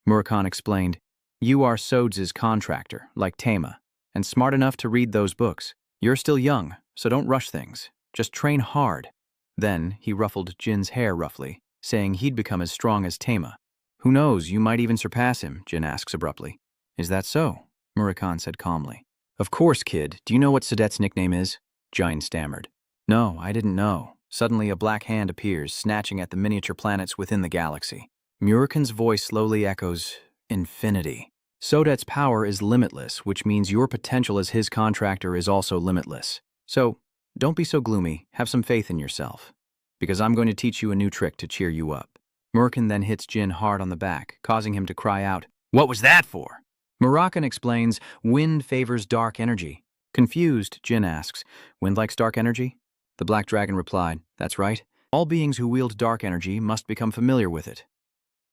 Murakhan explained, you are Sodz's contractor, like Tama, and smart enough to read those books. You're still young, so don't rush things. Just train hard. Then he ruffled Jin's hair roughly, saying he'd become as strong as Tama. Who knows, you might even surpass him, Jin asks abruptly. Is that so? Murakhan said calmly. Of course, kid. Do you know what Sadet's nickname is? Jin stammered. No, I didn't know. Suddenly a black hand appears, snatching at the miniature planets within the galaxy. Murakhan's voice slowly echoes, infinity. Sodet's power is limitless, which means your potential as his contractor is also limitless. So, don't be so gloomy, have some faith in yourself. Because I'm going to teach you a new trick to cheer you up. Murakhan then hits Jin hard on the back, causing him to cry out, what was that for? Murakhan explains, wind favors dark energy. Confused, Jin asks, wind likes dark energy? The Black Dragon replied, that's right. All beings who wield dark energy must become familiar with it.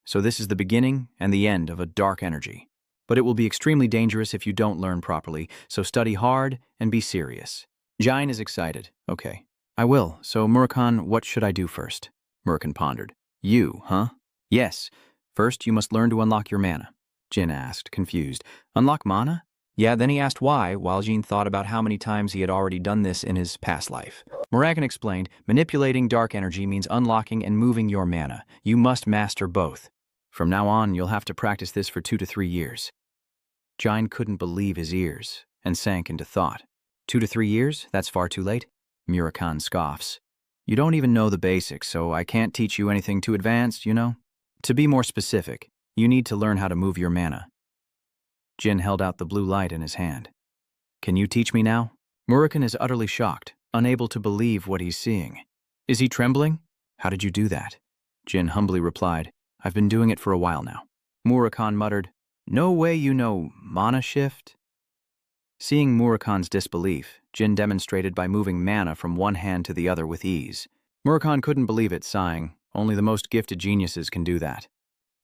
So this is the beginning and the end of a dark energy. But it will be extremely dangerous if you don't learn properly, so study hard and be serious. Jin is excited. Okay, I will. So Murakhan, what should I do first? Murakhan pondered. You, huh? Yes. First, you must learn to unlock your mana. Jin asked, confused. Unlock mana? Yeah, then he asked why, while Jin thought about how many times he had already done this in his past life. Murakhan explained, manipulating dark energy means unlocking and moving your mana. You must master both. From now on, you'll have to practice this for 2 to 3 years. Jin couldn't believe his ears and sank into thought. 2 to 3 years? That's far too late? Murakhan scoffs. You don't even know the basics, so I can't teach you anything too advanced, you know? To be more specific, you need to learn how to move your mana. Jin held out the blue light in his hand. Can you teach me now? Murakhan is utterly shocked, unable to believe what he's seeing. Is he trembling? How did you do that? Jin humbly replied, I've been doing it for a while now. Murakhan muttered, no way you know mana shift? Seeing Murakhan's disbelief, Jin demonstrated by moving mana from one hand to the other with ease. Murakhan couldn't believe it, sighing, only the most gifted geniuses can do that.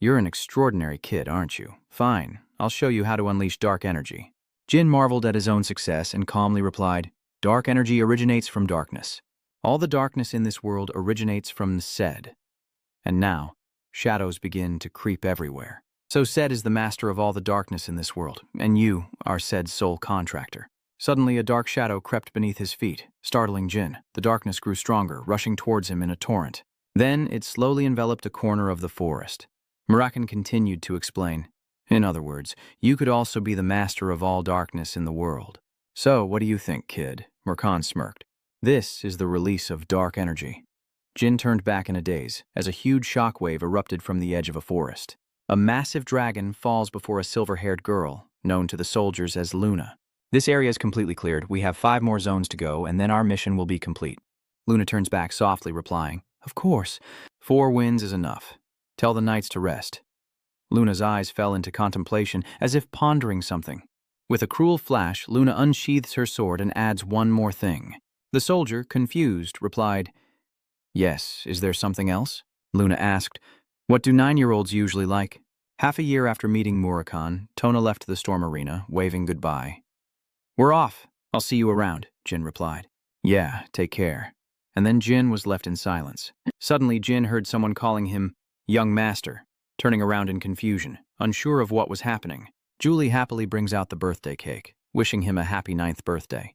You're an extraordinary kid, aren't you? Fine, I'll show you how to unleash dark energy. Jin marveled at his own success and calmly replied, dark energy originates from darkness. All the darkness in this world originates from Sed. And now, shadows begin to creep everywhere. So Sed is the master of all the darkness in this world, and you are Sed's sole contractor. Suddenly, a dark shadow crept beneath his feet, startling Jin. The darkness grew stronger, rushing towards him in a torrent. Then, it slowly enveloped a corner of the forest. Murakan continued to explain. In other words, you could also be the master of all darkness in the world. So, what do you think, kid? Murakan smirked. This is the release of dark energy. Jin turned back in a daze, as a huge shockwave erupted from the edge of a forest. A massive dragon falls before a silver-haired girl, known to the soldiers as Luna. This area is completely cleared. We have 5 more zones to go, and then our mission will be complete. Luna turns back softly, replying, Of course. 4 wins is enough. Tell the knights to rest. Luna's eyes fell into contemplation, as if pondering something. With a cruel flash, Luna unsheathes her sword and adds one more thing. The soldier, confused, replied, Yes, is there something else? Luna asked, What do 9-year-olds usually like? Half a year after meeting Murakan, Tona left the storm arena, waving goodbye. We're off. I'll see you around, Jin replied. Yeah, take care. And then Jin was left in silence. Suddenly, Jin heard someone calling him, Young Master, turning around in confusion, unsure of what was happening. Julie happily brings out the birthday cake, wishing him a happy 9th birthday.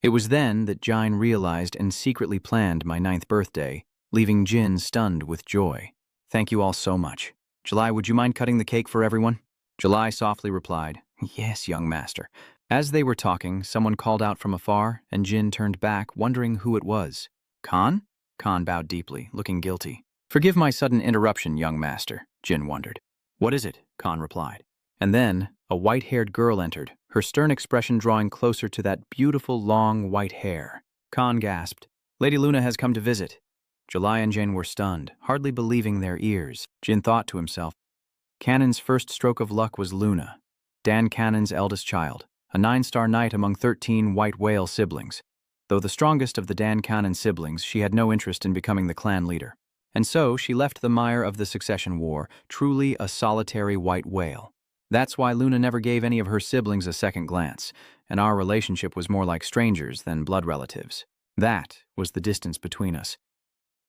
It was then that Jin realized and secretly planned my 9th birthday, leaving Jin stunned with joy. Thank you all so much. July, would you mind cutting the cake for everyone? July softly replied, Yes, young master. As they were talking, someone called out from afar, and Jin turned back, wondering who it was. Khan? Khan bowed deeply, looking guilty. Forgive my sudden interruption, young master, Jin wondered. What is it? Khan replied. And then, a white-haired girl entered, her stern expression drawing closer to that beautiful, long, white hair. Khan gasped, Lady Luna has come to visit. July and Jin were stunned, hardly believing their ears. Jin thought to himself, Canon's first stroke of luck was Luna, Dan Canon's eldest child, a 9-star knight among 13 white whale siblings. Though the strongest of the Dan Canon siblings, she had no interest in becoming the clan leader. And so she left the mire of the succession war, truly a solitary white whale. That's why Luna never gave any of her siblings a second glance, and our relationship was more like strangers than blood relatives. That was the distance between us.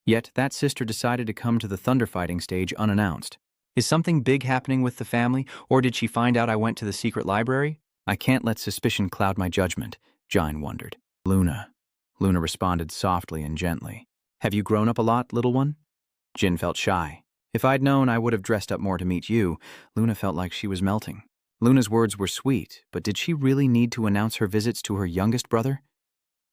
Yet that sister decided to come to the thunderfighting stage unannounced. Is something big happening with the family, or did she find out I went to the secret library? I can't let suspicion cloud my judgment, Jin wondered. Luna responded softly and gently. Have you grown up a lot, little one? Jin felt shy. If I'd known, I would have dressed up more to meet you. Luna felt like she was melting. Luna's words were sweet, but did she really need to announce her visits to her youngest brother?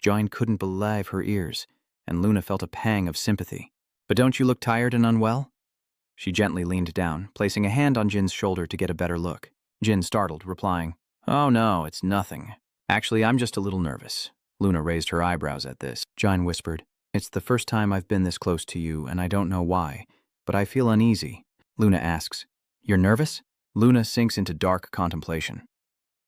Jin couldn't believe her ears, and Luna felt a pang of sympathy. But don't you look tired and unwell? She gently leaned down, placing a hand on Jin's shoulder to get a better look. Jin startled, replying, Oh no, it's nothing. Actually, I'm just a little nervous. Luna raised her eyebrows at this. Jin whispered, It's the first time I've been this close to you, and I don't know why, but I feel uneasy. Luna asks, You're nervous? Luna sinks into dark contemplation.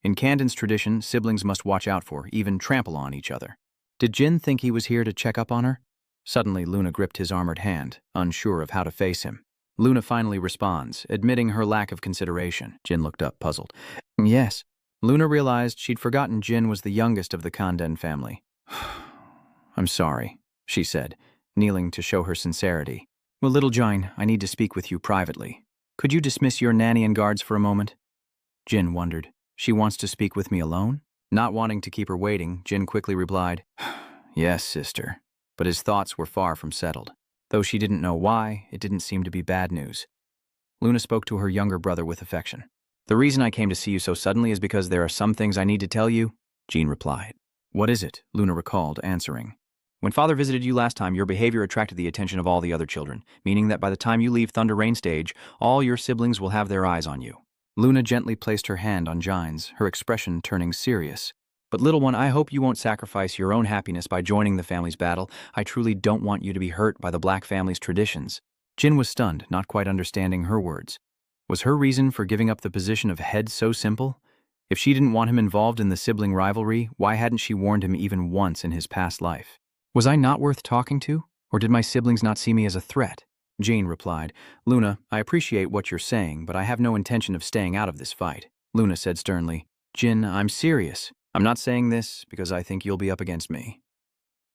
In Kandon's tradition, siblings must watch out for, even trample on each other. Did Jin think he was here to check up on her? Suddenly, Luna gripped his armored hand, unsure of how to face him. Luna finally responds, admitting her lack of consideration. Jin looked up, puzzled. Yes. Luna realized she'd forgotten Jin was the youngest of the Kandon family. I'm sorry, she said, kneeling to show her sincerity. Well, little Jin, I need to speak with you privately. Could you dismiss your nanny and guards for a moment? Jin wondered. She wants to speak with me alone? Not wanting to keep her waiting, Jin quickly replied, Yes, sister. But his thoughts were far from settled. Though she didn't know why, it didn't seem to be bad news. Luna spoke to her younger brother with affection. The reason I came to see you so suddenly is because there are some things I need to tell you, Jin replied. What is it? Luna recalled, answering. When Father visited you last time, your behavior attracted the attention of all the other children, meaning that by the time you leave Thunder Rain stage, all your siblings will have their eyes on you. Luna gently placed her hand on Jin's, her expression turning serious. But little one, I hope you won't sacrifice your own happiness by joining the family's battle. I truly don't want you to be hurt by the Black family's traditions. Jin was stunned, not quite understanding her words. Was her reason for giving up the position of head so simple? If she didn't want him involved in the sibling rivalry, why hadn't she warned him even once in his past life? Was I not worth talking to? Or did my siblings not see me as a threat? Jin replied, Luna, I appreciate what you're saying, but I have no intention of staying out of this fight. Luna said sternly, Jin, I'm serious. I'm not saying this because I think you'll be up against me.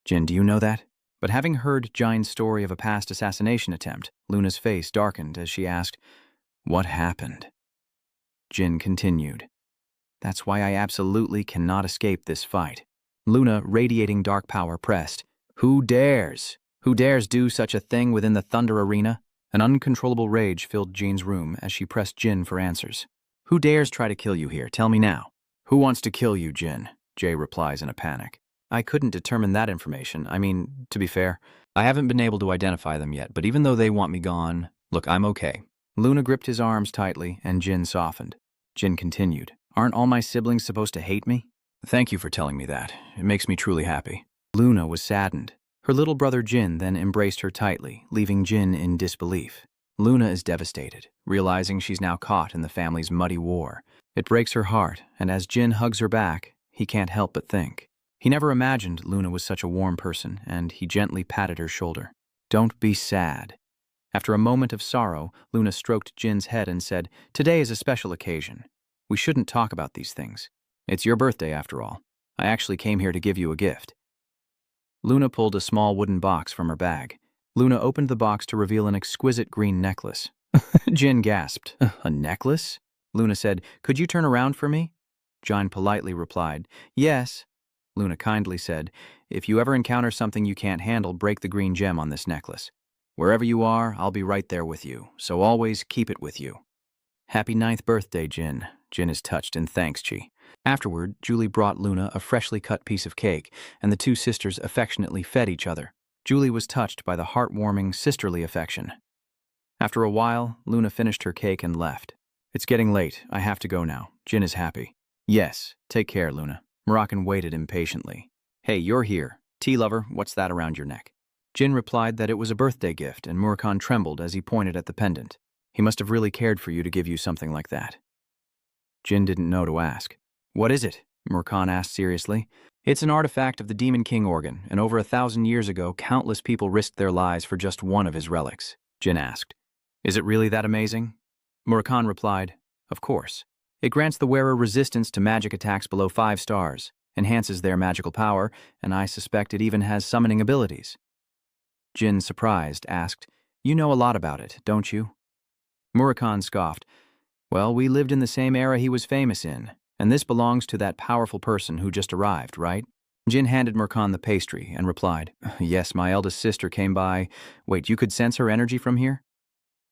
Jin, do you know that? But having heard Jin's story of a past assassination attempt, Luna's face darkened as she asked, What happened? Jin continued, That's why I absolutely cannot escape this fight. Luna, radiating dark power, pressed. Who dares? Who dares do such a thing within the Thunder Arena? An uncontrollable rage filled Jean's room as she pressed Jin for answers. Who dares try to kill you here? Tell me now. Who wants to kill you, Jin? Jay replies in a panic. I couldn't determine that information. I mean, to be fair, I haven't been able to identify them yet, but even though they want me gone, look, I'm okay. Luna gripped his arms tightly, and Jin softened. Jin continued. Aren't all my siblings supposed to hate me? Thank you for telling me that. It makes me truly happy. Luna was saddened. Her little brother Jin then embraced her tightly, leaving Jin in disbelief. Luna is devastated, realizing she's now caught in the family's muddy war. It breaks her heart, and as Jin hugs her back, he can't help but think. He never imagined Luna was such a warm person, and he gently patted her shoulder. Don't be sad. After a moment of sorrow, Luna stroked Jin's head and said, Today is a special occasion. We shouldn't talk about these things. It's your birthday, after all. I actually came here to give you a gift. Luna pulled a small wooden box from her bag. Luna opened the box to reveal an exquisite green necklace. Jin gasped. A necklace? Luna said, Could you turn around for me? Jin politely replied, Yes. Luna kindly said, If you ever encounter something you can't handle, break the green gem on this necklace. Wherever you are, I'll be right there with you, so always keep it with you. Happy 9th birthday, Jin. Jin is touched and thanks Chi. Afterward, Julie brought Luna a freshly cut piece of cake, and the two sisters affectionately fed each other. Julie was touched by the heartwarming, sisterly affection. After a while, Luna finished her cake and left. It's getting late. I have to go now. Jin is happy. Yes, take care, Luna. Moroccan waited impatiently. Hey, you're here. Tea lover, what's that around your neck? Jin replied that it was a birthday gift, and Murakhan trembled as he pointed at the pendant. He must have really cared for you to give you something like that. Jin didn't know to ask. What is it? Murakhan asked seriously. It's an artifact of the Demon King organ, and over 1,000 years ago, countless people risked their lives for just one of his relics. Jin asked. Is it really that amazing? Murakhan replied, Of course. It grants the wearer resistance to magic attacks below 5 stars, enhances their magical power, and I suspect it even has summoning abilities. Jin, surprised, asked, You know a lot about it, don't you? Murakhan scoffed. Well, we lived in the same era he was famous in, and this belongs to that powerful person who just arrived, right? Jin handed Murakhan the pastry and replied, Yes, my eldest sister came by. Wait, you could sense her energy from here?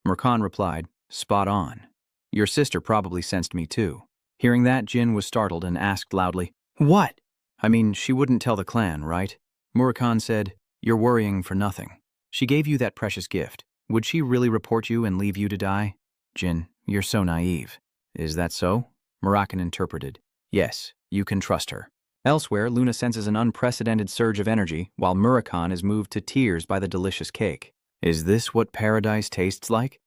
Murakhan replied, Spot on. Your sister probably sensed me too. Hearing that, Jin was startled and asked loudly, What? I mean, she wouldn't tell the clan, right? Murakhan said, You're worrying for nothing. She gave you that precious gift. Would she really report you and leave you to die? Jin, you're so naive. Is that so? Moroccan interpreted. Yes, you can trust her. Elsewhere, Luna senses an unprecedented surge of energy, while Murakhan is moved to tears by the delicious cake. Is this what paradise tastes like?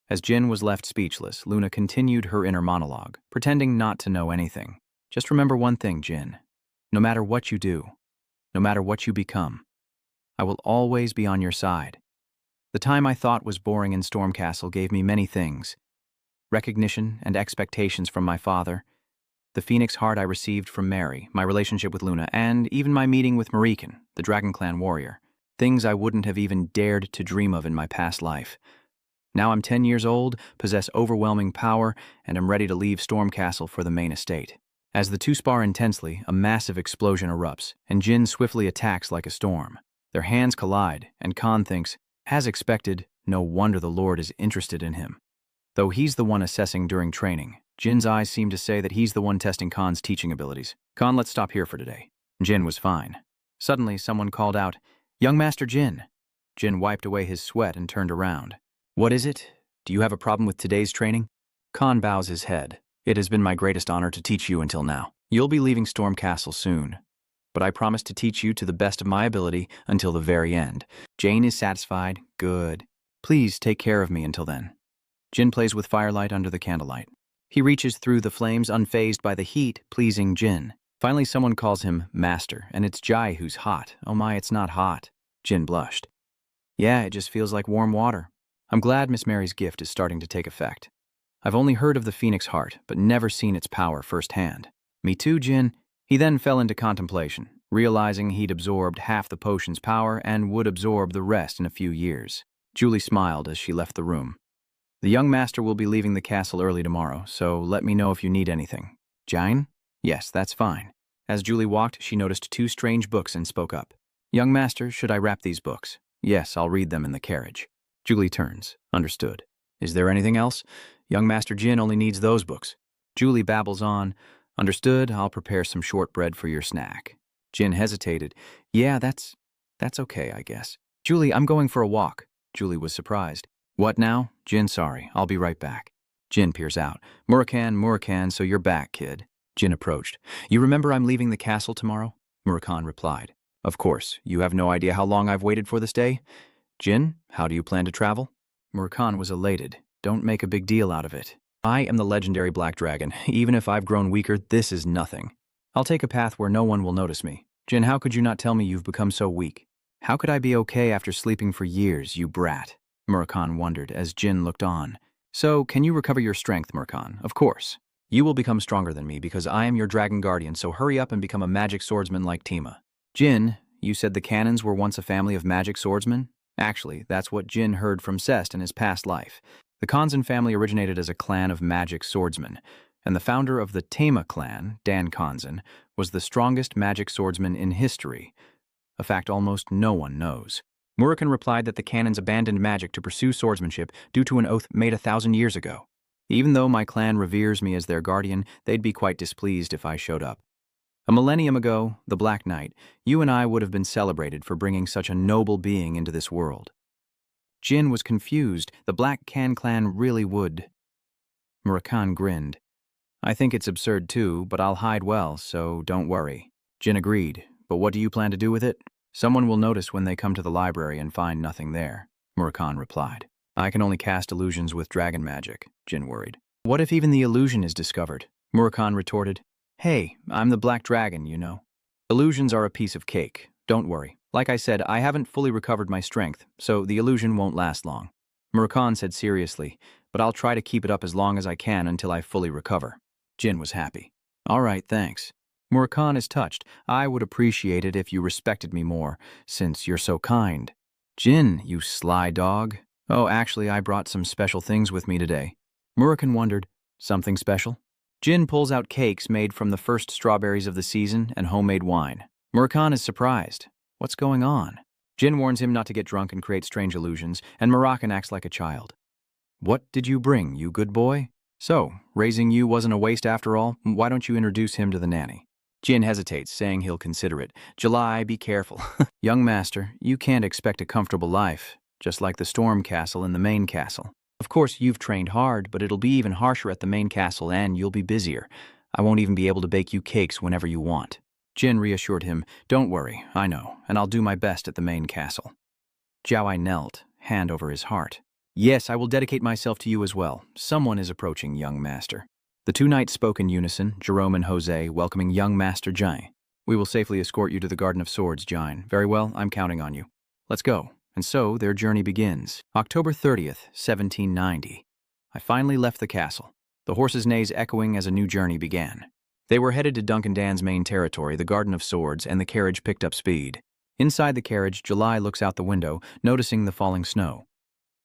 As Jin was left speechless, Luna continued her inner monologue, pretending not to know anything. Just remember one thing, Jin. No matter what you do, no matter what you become, I will always be on your side. The time I thought was boring in Stormcastle gave me many things. Recognition and expectations from my father, the phoenix heart I received from Mary, my relationship with Luna, and even my meeting with Marikan, the Dragon Clan warrior. Things I wouldn't have even dared to dream of in my past life. Now I'm 10 years old, possess overwhelming power, and am ready to leave Stormcastle for the main estate. As the two spar intensely, a massive explosion erupts, and Jin swiftly attacks like a storm. Their hands collide, and Khan thinks, as expected, no wonder the Lord is interested in him. Though he's the one assessing during training, Jin's eyes seem to say that he's the one testing Khan's teaching abilities. Khan, let's stop here for today. Jin was fine. Suddenly, someone called out, Young Master Jin. Jin wiped away his sweat and turned around. What is it? Do you have a problem with today's training? Khan bows his head. It has been my greatest honor to teach you until now. You'll be leaving Stormcastle soon, but I promise to teach you to the best of my ability until the very end. Jane is satisfied. Good. Please take care of me until then. Jin plays with firelight under the candlelight. He reaches through the flames unfazed by the heat, pleasing Jin. Finally, someone calls him Master, and it's Jai who's hot. Oh my, it's not hot. Jin blushed. Yeah, it just feels like warm water. I'm glad Miss Mary's gift is starting to take effect. I've only heard of the Phoenix Heart, but never seen its power firsthand. Me too, Jin. He then fell into contemplation, realizing he'd absorbed half the potion's power and would absorb the rest in a few years. Julie smiled as she left the room. The young master will be leaving the castle early tomorrow, so let me know if you need anything. Jine? Yes, that's fine. As Julie walked, she noticed 2 strange books and spoke up. Young master, should I wrap these books? Yes, I'll read them in the carriage. Julie turns. Understood. Is there anything else? Young Master Jin only needs those books. Julie babbles on. Understood, I'll prepare some shortbread for your snack. Jin hesitated. Yeah, that's okay, I guess. Julie, I'm going for a walk. Julie was surprised. What now? Jin, sorry, I'll be right back. Jin peers out. Murakan, so you're back, kid. Jin approached. You remember I'm leaving the castle tomorrow? Murakan replied. Of course, you have no idea how long I've waited for this day? Jin, how do you plan to travel? Murakan was elated. Don't make a big deal out of it. I am the legendary Black Dragon. Even if I've grown weaker, this is nothing. I'll take a path where no one will notice me. Jin, how could you not tell me you've become so weak? How could I be okay after sleeping for years, you brat? Murakan wondered as Jin looked on. So, can you recover your strength, Murakan? Of course. You will become stronger than me because I am your dragon guardian, so hurry up and become a magic swordsman like Tima. Jin, you said the Canons were once a family of magic swordsmen? Actually, that's what Jin heard from Cest in his past life. The Kanzan family originated as a clan of magic swordsmen, and the founder of the Tama clan, Dan Kanzan, was the strongest magic swordsman in history, a fact almost no one knows. Murakan replied that the Canons abandoned magic to pursue swordsmanship due to an oath made 1,000 years ago. Even though my clan reveres me as their guardian, they'd be quite displeased if I showed up. A millennium ago, the Black Knight, you and I would have been celebrated for bringing such a noble being into this world. Jin was confused. The Black Can clan really would. Murakan grinned. I think it's absurd too, but I'll hide well, so don't worry. Jin agreed. But what do you plan to do with it? Someone will notice when they come to the library and find nothing there, Murakan replied. I can only cast illusions with dragon magic, Jin worried. What if even the illusion is discovered? Murakan retorted. Hey, I'm the Black Dragon, you know. Illusions are a piece of cake. Don't worry. Like I said, I haven't fully recovered my strength, so the illusion won't last long. Murakan said seriously, but I'll try to keep it up as long as I can until I fully recover. Jin was happy. All right, thanks. Murakan is touched. I would appreciate it if you respected me more, since you're so kind. Jin, you sly dog. Oh, actually, I brought some special things with me today. Murakan wondered, something special? Jin pulls out cakes made from the first strawberries of the season and homemade wine. Murakan is surprised. What's going on? Jin warns him not to get drunk and create strange illusions, and Murakan acts like a child. What did you bring, you good boy? So, raising you wasn't a waste after all? Why don't you introduce him to the nanny? Jin hesitates, saying he'll consider it. July, be careful. Young master, you can't expect a comfortable life, just like the Storm Castle and the main castle. Of course, you've trained hard, but it'll be even harsher at the main castle and you'll be busier. I won't even be able to bake you cakes whenever you want. Jin reassured him, don't worry, I know, and I'll do my best at the main castle. Jiaowai knelt, hand over his heart. Yes, I will dedicate myself to you as well. Someone is approaching, young master. The 2 knights spoke in unison, Jerome and Jose, welcoming young Master Jine. We will safely escort you to the Garden of Swords, Jine. Very well, I'm counting on you. Let's go. And so, their journey begins. October 30th, 1790. I finally left the castle, the horses' neighs echoing as a new journey began. They were headed to Duncan Dan's main territory, the Garden of Swords, and the carriage picked up speed. Inside the carriage, July looks out the window, noticing the falling snow.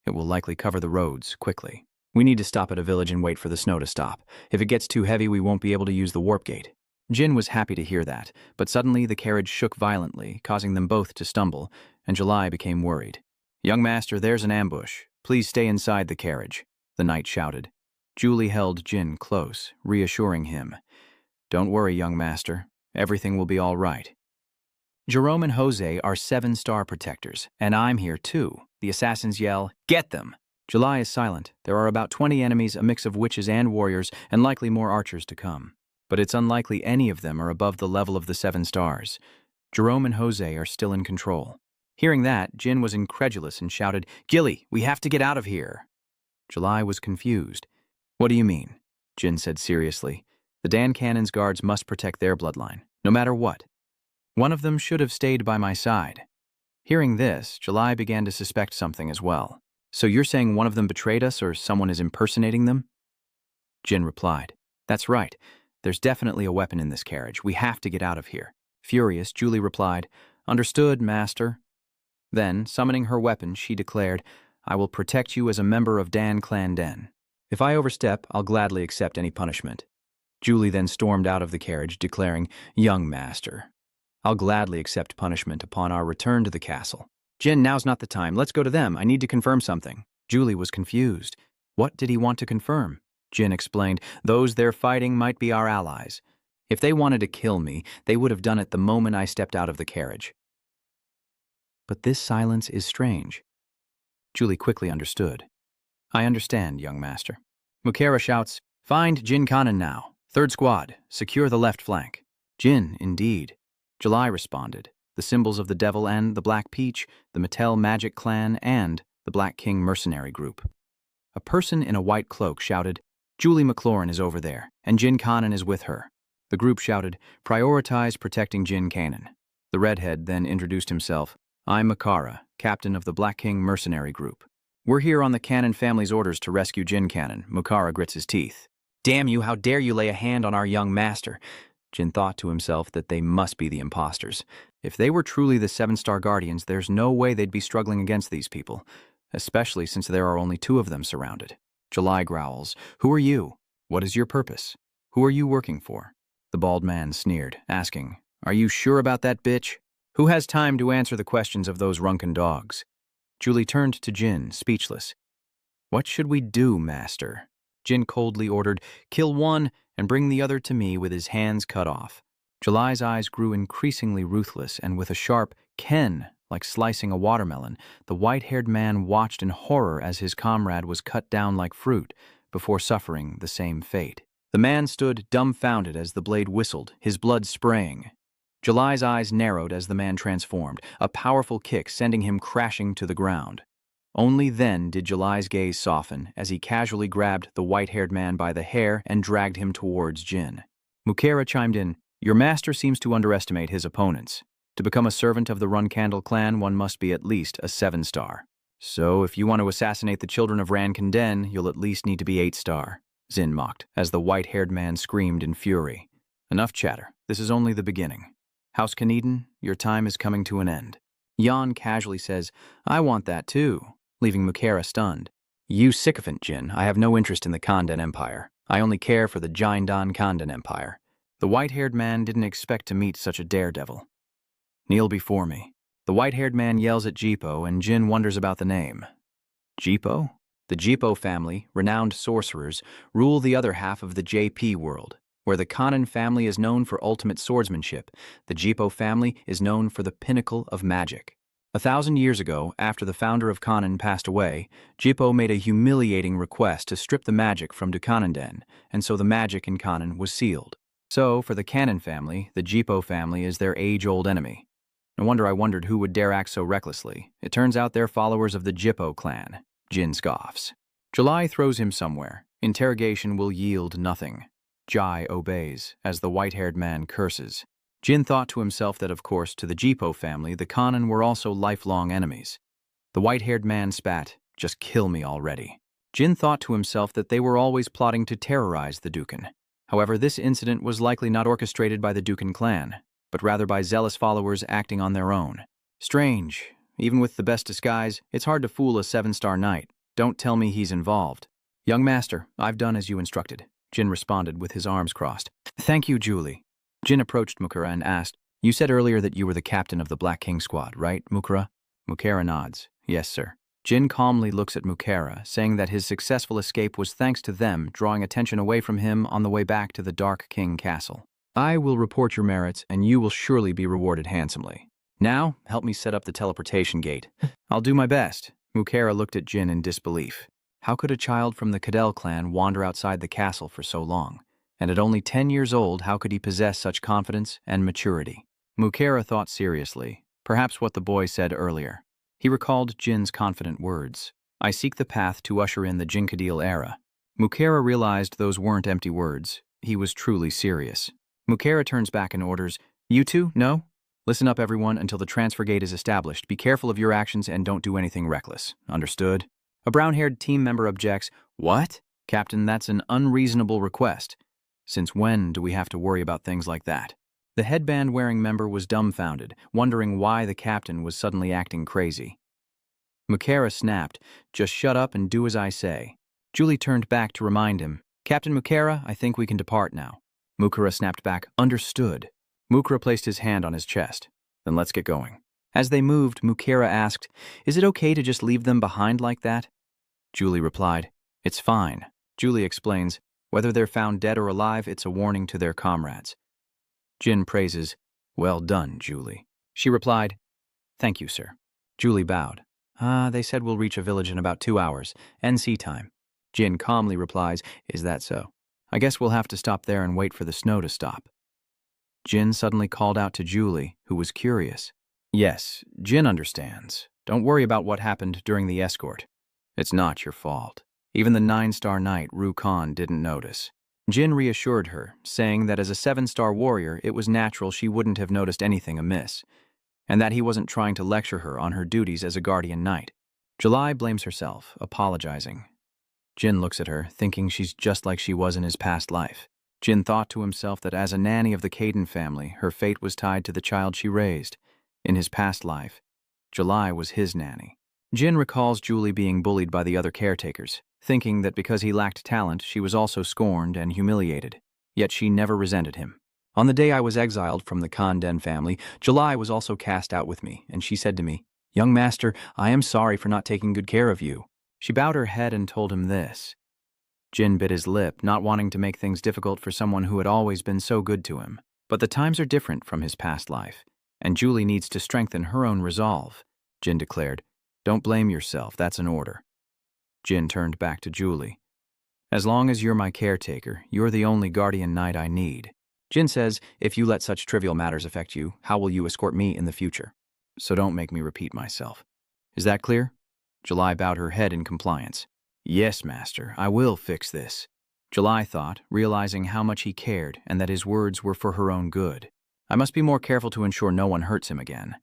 It will likely cover the roads quickly. We need to stop at a village and wait for the snow to stop. If it gets too heavy, we won't be able to use the warp gate. Jin was happy to hear that, but suddenly the carriage shook violently, causing them both to stumble, and July became worried. Young master, there's an ambush. Please stay inside the carriage, the knight shouted. Julie held Jin close, reassuring him. Don't worry, young master. Everything will be all right. Jerome and Jose are 7-star protectors, and I'm here too. The assassins yell, get them! July is silent. There are about 20 enemies, a mix of witches and warriors, and likely more archers to come. But it's unlikely any of them are above the level of the 7 stars. Jerome and Jose are still in control. Hearing that, Jin was incredulous and shouted, Gilly, we have to get out of here. July was confused. What do you mean? Jin said seriously. The Dan Cannon's guards must protect their bloodline, no matter what. One of them should have stayed by my side. Hearing this, July began to suspect something as well. So you're saying one of them betrayed us or someone is impersonating them? Jin replied, That's right. There's definitely a weapon in this carriage. We have to get out of here. Furious, Julie replied, Understood, master. Then, summoning her weapon, she declared, I will protect you as a member of Dan Clan Den. If I overstep, I'll gladly accept any punishment. Julie then stormed out of the carriage, declaring, "Young master, I'll gladly accept punishment upon our return to the castle." "Jin, now's not the time. Let's go to them. I need to confirm something." Julie was confused. What did he want to confirm? Jin explained, "Those they're fighting might be our allies. If they wanted to kill me, they would have done it the moment I stepped out of the carriage." But this silence is strange. Julie quickly understood. "I understand, young master." Mukera shouts, "Find Jin Conin now. Third squad, secure the left flank." Jin, indeed. July responded. The symbols of the Devil and the Black Peach, the Mattel Magic Clan, and the Black King mercenary group. A person in a white cloak shouted, "Julie McLaurin is over there, and Jin Conin is with her." The group shouted, "Prioritize protecting Jin Conin." The redhead then introduced himself. "I'm Makara, captain of the Black King mercenary group. We're here on the Cannon family's orders to rescue Jin Conin." Mukara grits his teeth. "Damn you, how dare you lay a hand on our young master?" Jin thought to himself that they must be the imposters. If they were truly the 7-star guardians, there's no way they'd be struggling against these people, especially since there are only 2 of them surrounded. July growls, "Who are you? What is your purpose? Who are you working for?" The bald man sneered, asking, "Are you sure about that bitch? Who has time to answer the questions of those runken dogs?" Julie turned to Jin, speechless. "What should we do, master?" Jin coldly ordered, "Kill one and bring the other to me with his hands cut off." July's eyes grew increasingly ruthless, and with a sharp "Ken," like slicing a watermelon, the white-haired man watched in horror as his comrade was cut down like fruit, before suffering the same fate. The man stood dumbfounded as the blade whistled, his blood spraying. July's eyes narrowed as the man transformed, a powerful kick sending him crashing to the ground. Only then did July's gaze soften as he casually grabbed the white-haired man by the hair and dragged him towards Jin. Mukera chimed in, "Your master seems to underestimate his opponents. To become a servant of the Run-Candle clan, one must be at least a 7-star. So if you want to assassinate the children of Ran-Kanden, you'll at least need to be 8-star. Zin mocked, as the white-haired man screamed in fury. "Enough chatter. This is only the beginning. House Caneden, your time is coming to an end." Yan casually says, "I want that too," leaving Mukera stunned. "You sycophant, Jin. I have no interest in the Kanden Empire. I only care for the Jindan Kanden Empire." The white-haired man didn't expect to meet such a daredevil. "Kneel before me." The white-haired man yells at Jipo, and Jin wonders about the name. Jipo? The Jipo family, renowned sorcerers, rule the other half of the JP world. Where the Conin family is known for ultimate swordsmanship, the Jipo family is known for the pinnacle of magic. 1,000 years ago, after the founder of Conin passed away, Jipo made a humiliating request to strip the magic from Dukananden, and so the magic in Conin was sealed. So, for the Canon family, the Jipo family is their age-old enemy. No wonder I wondered who would dare act so recklessly. It turns out they're followers of the Jipo clan. Jin scoffs. July throws him somewhere. Interrogation will yield nothing. Jai obeys, as the white-haired man curses. Jin thought to himself that, of course, to the Jipo family, the Conin were also lifelong enemies. The white-haired man spat, "Just kill me already." Jin thought to himself that they were always plotting to terrorize the Dukan. However, this incident was likely not orchestrated by the Dukan clan, but rather by zealous followers acting on their own. Strange. Even with the best disguise, it's hard to fool a 7-star knight. Don't tell me he's involved. "Young master, I've done as you instructed," Jin responded with his arms crossed. "Thank you, Julie." Jin approached Mukera and asked, "You said earlier that you were the captain of the Black King squad, right, Mukera?" Mukera nods. "Yes, sir." Jin calmly looks at Mukera, saying that his successful escape was thanks to them, drawing attention away from him on the way back to the Dark King castle. "I will report your merits, and you will surely be rewarded handsomely. Now, help me set up the teleportation gate." "I'll do my best." Mukera looked at Jin in disbelief. How could a child from the Cadell clan wander outside the castle for so long? And at only 10 years old, how could he possess such confidence and maturity? Mukera thought seriously, perhaps what the boy said earlier. He recalled Jin's confident words. "I seek the path to usher in the Jinkadil era." Mukera realized those weren't empty words. He was truly serious. Mukera turns back and orders, "You two, no? Listen up, everyone, until the transfer gate is established. Be careful of your actions and don't do anything reckless. Understood?" A brown-haired team member objects, "What? Captain, that's an unreasonable request. Since when do we have to worry about things like that?" The headband-wearing member was dumbfounded, wondering why the captain was suddenly acting crazy. Mukera snapped, "Just shut up and do as I say." Julie turned back to remind him, "Captain Mukera, I think we can depart now." Mukura snapped back, "Understood." Mukura placed his hand on his chest. "Then let's get going." As they moved, Mukura asked, "Is it okay to just leave them behind like that?" Julie replied, "It's fine." Julie explains, "Whether they're found dead or alive, it's a warning to their comrades." Jin praises, "Well done, Julie." She replied, "Thank you, sir." Julie bowed. They said we'll reach a village in about 2 hours. NC time." Jin calmly replies, "Is that so? I guess we'll have to stop there and wait for the snow to stop." Jin suddenly called out to Julie, who was curious. "Yes, Jin understands. Don't worry about what happened during the escort. It's not your fault. Even the 9-star knight, Khan, didn't notice." Jin reassured her, saying that as a 7-star warrior, it was natural she wouldn't have noticed anything amiss, and that he wasn't trying to lecture her on her duties as a guardian knight. July blames herself, apologizing. Jin looks at her, thinking she's just like she was in his past life. Jin thought to himself that as a nanny of the Caden family, her fate was tied to the child she raised. In his past life, July was his nanny. Jin recalls Julie being bullied by the other caretakers, thinking that because he lacked talent, she was also scorned and humiliated. Yet she never resented him. On the day I was exiled from the Kanden family, July was also cast out with me, and she said to me, "Young master, I am sorry for not taking good care of you." She bowed her head and told him this. Jin bit his lip, not wanting to make things difficult for someone who had always been so good to him. But the times are different from his past life, and Julie needs to strengthen her own resolve. Jin declared, "Don't blame yourself, that's an order." Jin turned back to Julie. "As long as you're my caretaker, you're the only guardian knight I need." Jin says, "If you let such trivial matters affect you, how will you escort me in the future? So don't make me repeat myself." Is that clear? July bowed her head in compliance. "Yes, master, I will fix this." July thought, realizing how much he cared and that his words were for her own good. "I must be more careful to ensure no one hurts him again."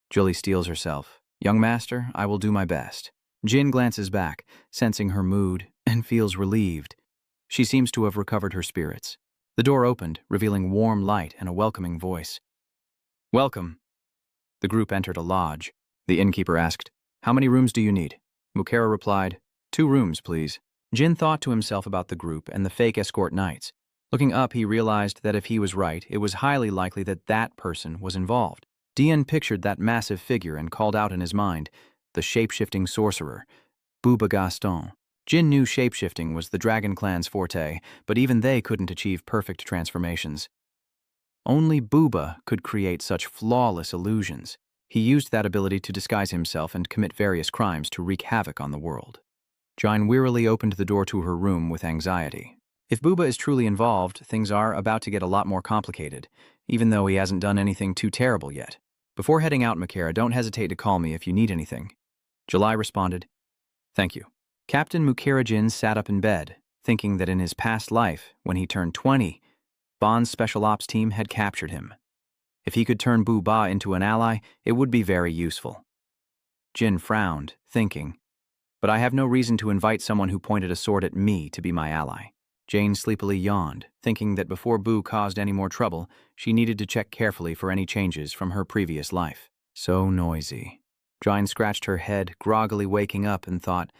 Julie steels herself. "Young master, I will do my best." Jin glances back, sensing her mood, and feels relieved. She seems to have recovered her spirits. The door opened, revealing warm light and a welcoming voice. "Welcome." The group entered a lodge. The innkeeper asked, "How many rooms do you need?" Mukera replied, "2 rooms, please." Jin thought to himself about the group and the fake escort knights. Looking up, he realized that if he was right, it was highly likely that that person was involved. Dian pictured that massive figure and called out in his mind, the shape-shifting sorcerer, Bouba Gaston. Jin knew shape-shifting was the Dragon Clan's forte, but even they couldn't achieve perfect transformations. Only Bouba could create such flawless illusions. He used that ability to disguise himself and commit various crimes to wreak havoc on the world. Jine wearily opened the door to her room with anxiety. If Bouba is truly involved, things are about to get a lot more complicated, even though he hasn't done anything too terrible yet. Before heading out, Mukera, don't hesitate to call me if you need anything. July responded, "Thank you." Captain Mukera Jin sat up in bed, thinking that in his past life, when he turned 20, Bond's special ops team had captured him. If he could turn Bu Ba into an ally, it would be very useful. Jin frowned, thinking, "But I have no reason to invite someone who pointed a sword at me to be my ally." Jane sleepily yawned, thinking that before Bu caused any more trouble, she needed to check carefully for any changes from her previous life. So noisy. Jane scratched her head, groggily waking up, and thought,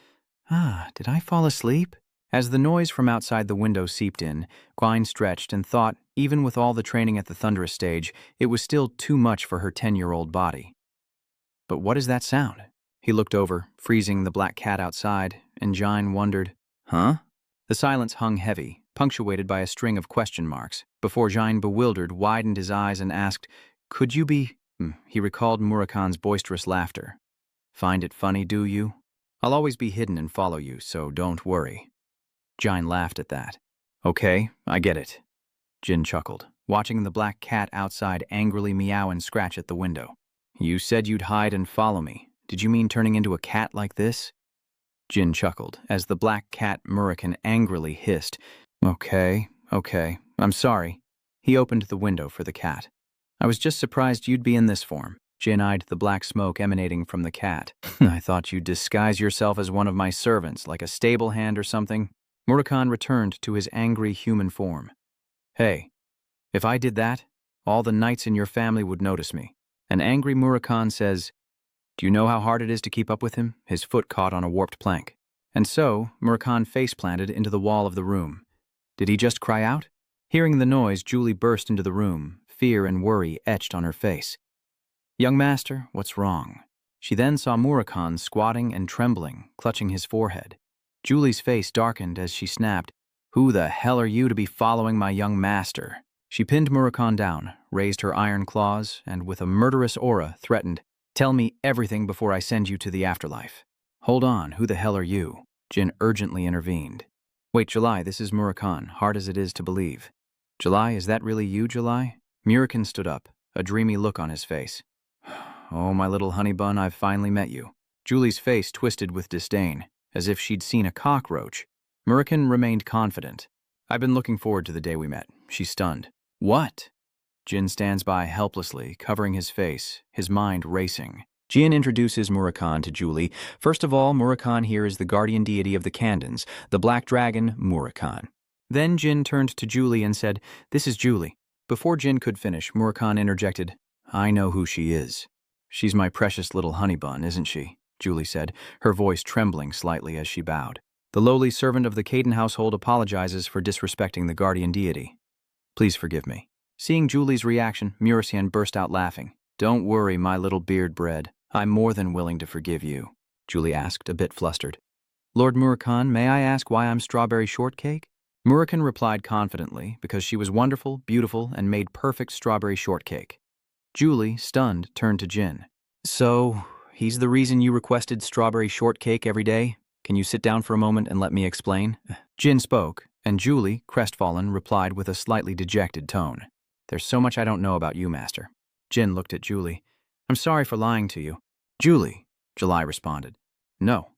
did I fall asleep? As the noise from outside the window seeped in, Gwyn stretched and thought, even with all the training at the Thunderous stage, it was still too much for her 10-year-old body. But what is that sound? He looked over, freezing the black cat outside, and Jine wondered, "Huh?" The silence hung heavy, punctuated by a string of question marks, before Jine, bewildered, widened his eyes and asked, "Could you be—" He recalled Murakan's boisterous laughter. "Find it funny, do you? I'll always be hidden and follow you, so don't worry." Jine laughed at that. "Okay, I get it." Jin chuckled, watching the black cat outside angrily meow and scratch at the window. "You said you'd hide and follow me. Did you mean turning into a cat like this?" Jin chuckled, as the black cat Murakan angrily hissed, Okay, I'm sorry." He opened the window for the cat. "I was just surprised you'd be in this form." Jin eyed the black smoke emanating from the cat. "I thought you'd disguise yourself as one of my servants, like a stable hand or something." Murakan returned to his angry human form. "Hey, if I did that, all the knights in your family would notice me." An angry Murakan says, "Do you know how hard it is to keep up with him?" His foot caught on a warped plank. And so, Murakan face-planted into the wall of the room. Did he just cry out? Hearing the noise, Julie burst into the room, fear and worry etched on her face. "Young master, what's wrong?" She then saw Murakhan squatting and trembling, clutching his forehead. Julie's face darkened as she snapped, "Who the hell are you to be following my young master?" She pinned Murakhan down, raised her iron claws, and with a murderous aura threatened, "Tell me everything before I send you to the afterlife." "Hold on, who the hell are you?" Jin urgently intervened. "Wait, July, this is Murakhan, hard as it is to believe." "July, is that really you, July?" Murakhan stood up, a dreamy look on his face. "Oh, my little honey bun, I've finally met you." Julie's face twisted with disdain, as if she'd seen a cockroach. Murakhan remained confident. "I've been looking forward to the day we met." She's stunned. "What?" Jin stands by helplessly, covering his face, his mind racing. Jin introduces Murakhan to Julie. "First of all, Murakhan here is the guardian deity of the Kandans, the black dragon, Murakhan." Then Jin turned to Julie and said, "This is Julie." Before Jin could finish, Murakhan interjected, "I know who she is." "She's my precious little honey bun, isn't she?" Julie said, her voice trembling slightly as she bowed. "The lowly servant of the Caden household apologizes for disrespecting the guardian deity. Please forgive me." Seeing Julie's reaction, Murasian burst out laughing. "Don't worry, my little beard bread. I'm more than willing to forgive you," Julie asked, a bit flustered. "Lord Murakhan, may I ask why I'm strawberry shortcake?" Murakhan replied confidently, because she was wonderful, beautiful, and made perfect strawberry shortcake. Julie, stunned, turned to Jin. "So, he's the reason you requested strawberry shortcake every day? Can you sit down for a moment and let me explain?" Jin spoke, and Julie, crestfallen, replied with a slightly dejected tone. "There's so much I don't know about you, Master." Jin looked at Julie. "I'm sorry for lying to you." "Julie," July responded. "No.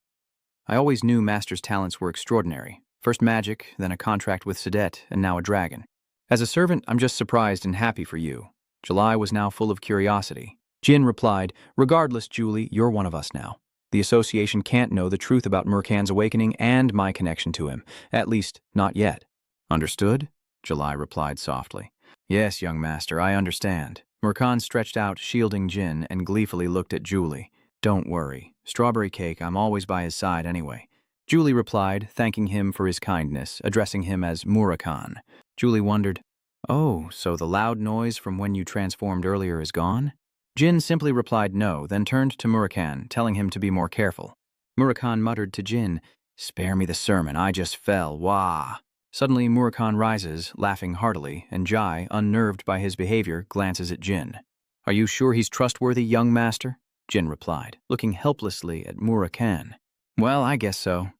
I always knew Master's talents were extraordinary. First magic, then a contract with Cadet, and now a dragon. As a servant, I'm just surprised and happy for you." July was now full of curiosity. Jin replied, "Regardless, Julie, you're one of us now. The association can't know the truth about Murakhan's awakening and my connection to him. At least, not yet." "Understood?" July replied softly. "Yes, young master, I understand." Murakhan stretched out, shielding Jin, and gleefully looked at Julie. "Don't worry. Strawberry cake, I'm always by his side anyway." Julie replied, thanking him for his kindness, addressing him as Murakhan. Julie wondered, "Oh, so the loud noise from when you transformed earlier is gone?" Jin simply replied no, then turned to Murakhan, telling him to be more careful. Murakhan muttered to Jin, "Spare me the sermon, I just fell, wah." Suddenly, Murakhan rises, laughing heartily, and Jai, unnerved by his behavior, glances at Jin. "Are you sure he's trustworthy, young master?" Jin replied, looking helplessly at Murakhan. "Well, I guess so."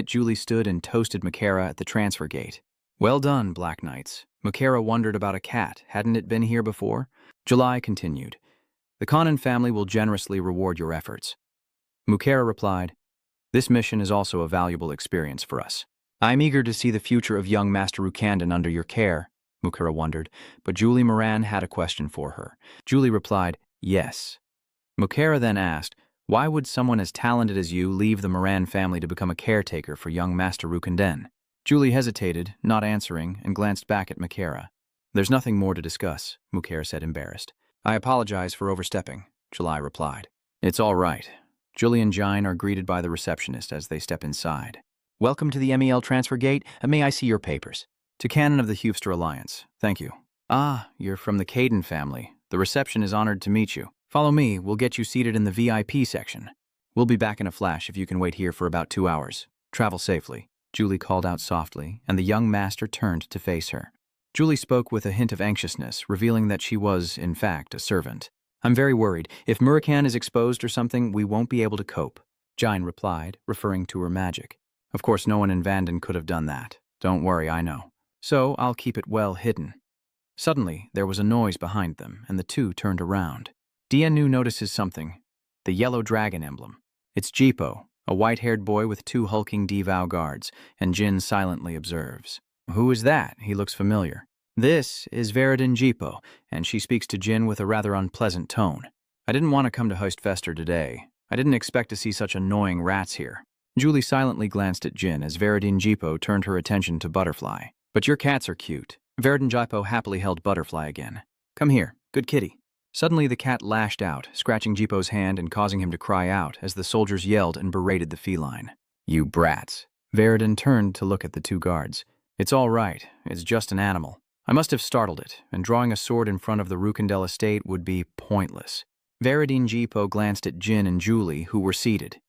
Julie stood and toasted Makara at the transfer gate. "Well done, Black Knights." Makara wondered about a cat. Hadn't it been here before? July continued, "The Conin family will generously reward your efforts." Mukara replied, "This mission is also a valuable experience for us. I'm eager to see the future of young Master Rukandan under your care." Mukara wondered, but Julie Moran had a question for her. Julie replied, "Yes." Mukara then asked, "Why would someone as talented as you leave the Moran family to become a caretaker for young Master Rukandan?" Julie hesitated, not answering, and glanced back at Mukara. "There's nothing more to discuss," Mukara said, embarrassed. "I apologize for overstepping," July replied. "It's all right." Julie and Jine are greeted by the receptionist as they step inside. "Welcome to the MEL transfer gate. May I see your papers?" "To Canon of the Hufster Alliance. Thank you." "Ah, you're from the Caden family. The reception is honored to meet you. Follow me, we'll get you seated in the VIP section. We'll be back in a flash if you can wait here for about 2 hours. Travel safely," Julie called out softly, and the young master turned to face her. Julie spoke with a hint of anxiousness, revealing that she was, in fact, a servant. "I'm very worried. If Murakhan is exposed or something, we won't be able to cope," Jine replied, referring to her magic. "Of course, no one in Vanden could have done that. Don't worry, I know. So I'll keep it well hidden." Suddenly, there was a noise behind them, and the two turned around. Dianu notices something. The yellow dragon emblem. It's Jipo, a white-haired boy with 2 hulking Devow guards, and Jin silently observes. "Who is that? He looks familiar." "This is Veridin Jipo, and she speaks to Jin with a rather unpleasant tone. I didn't want to come to Höstfester today. I didn't expect to see such annoying rats here." Julie silently glanced at Jin as Veridin Jipo turned her attention to Butterfly. "But your cats are cute." Veridin Jipo happily held Butterfly again. "Come here, good kitty." Suddenly the cat lashed out, scratching Jipo's hand and causing him to cry out as the soldiers yelled and berated the feline. "You brats." Veridin turned to look at the 2 guards. "It's all right. It's just an animal." I must have startled it, and drawing a sword in front of the Rukendel estate would be pointless. Veridin Jipo glanced at Jin and Julie, who were seated.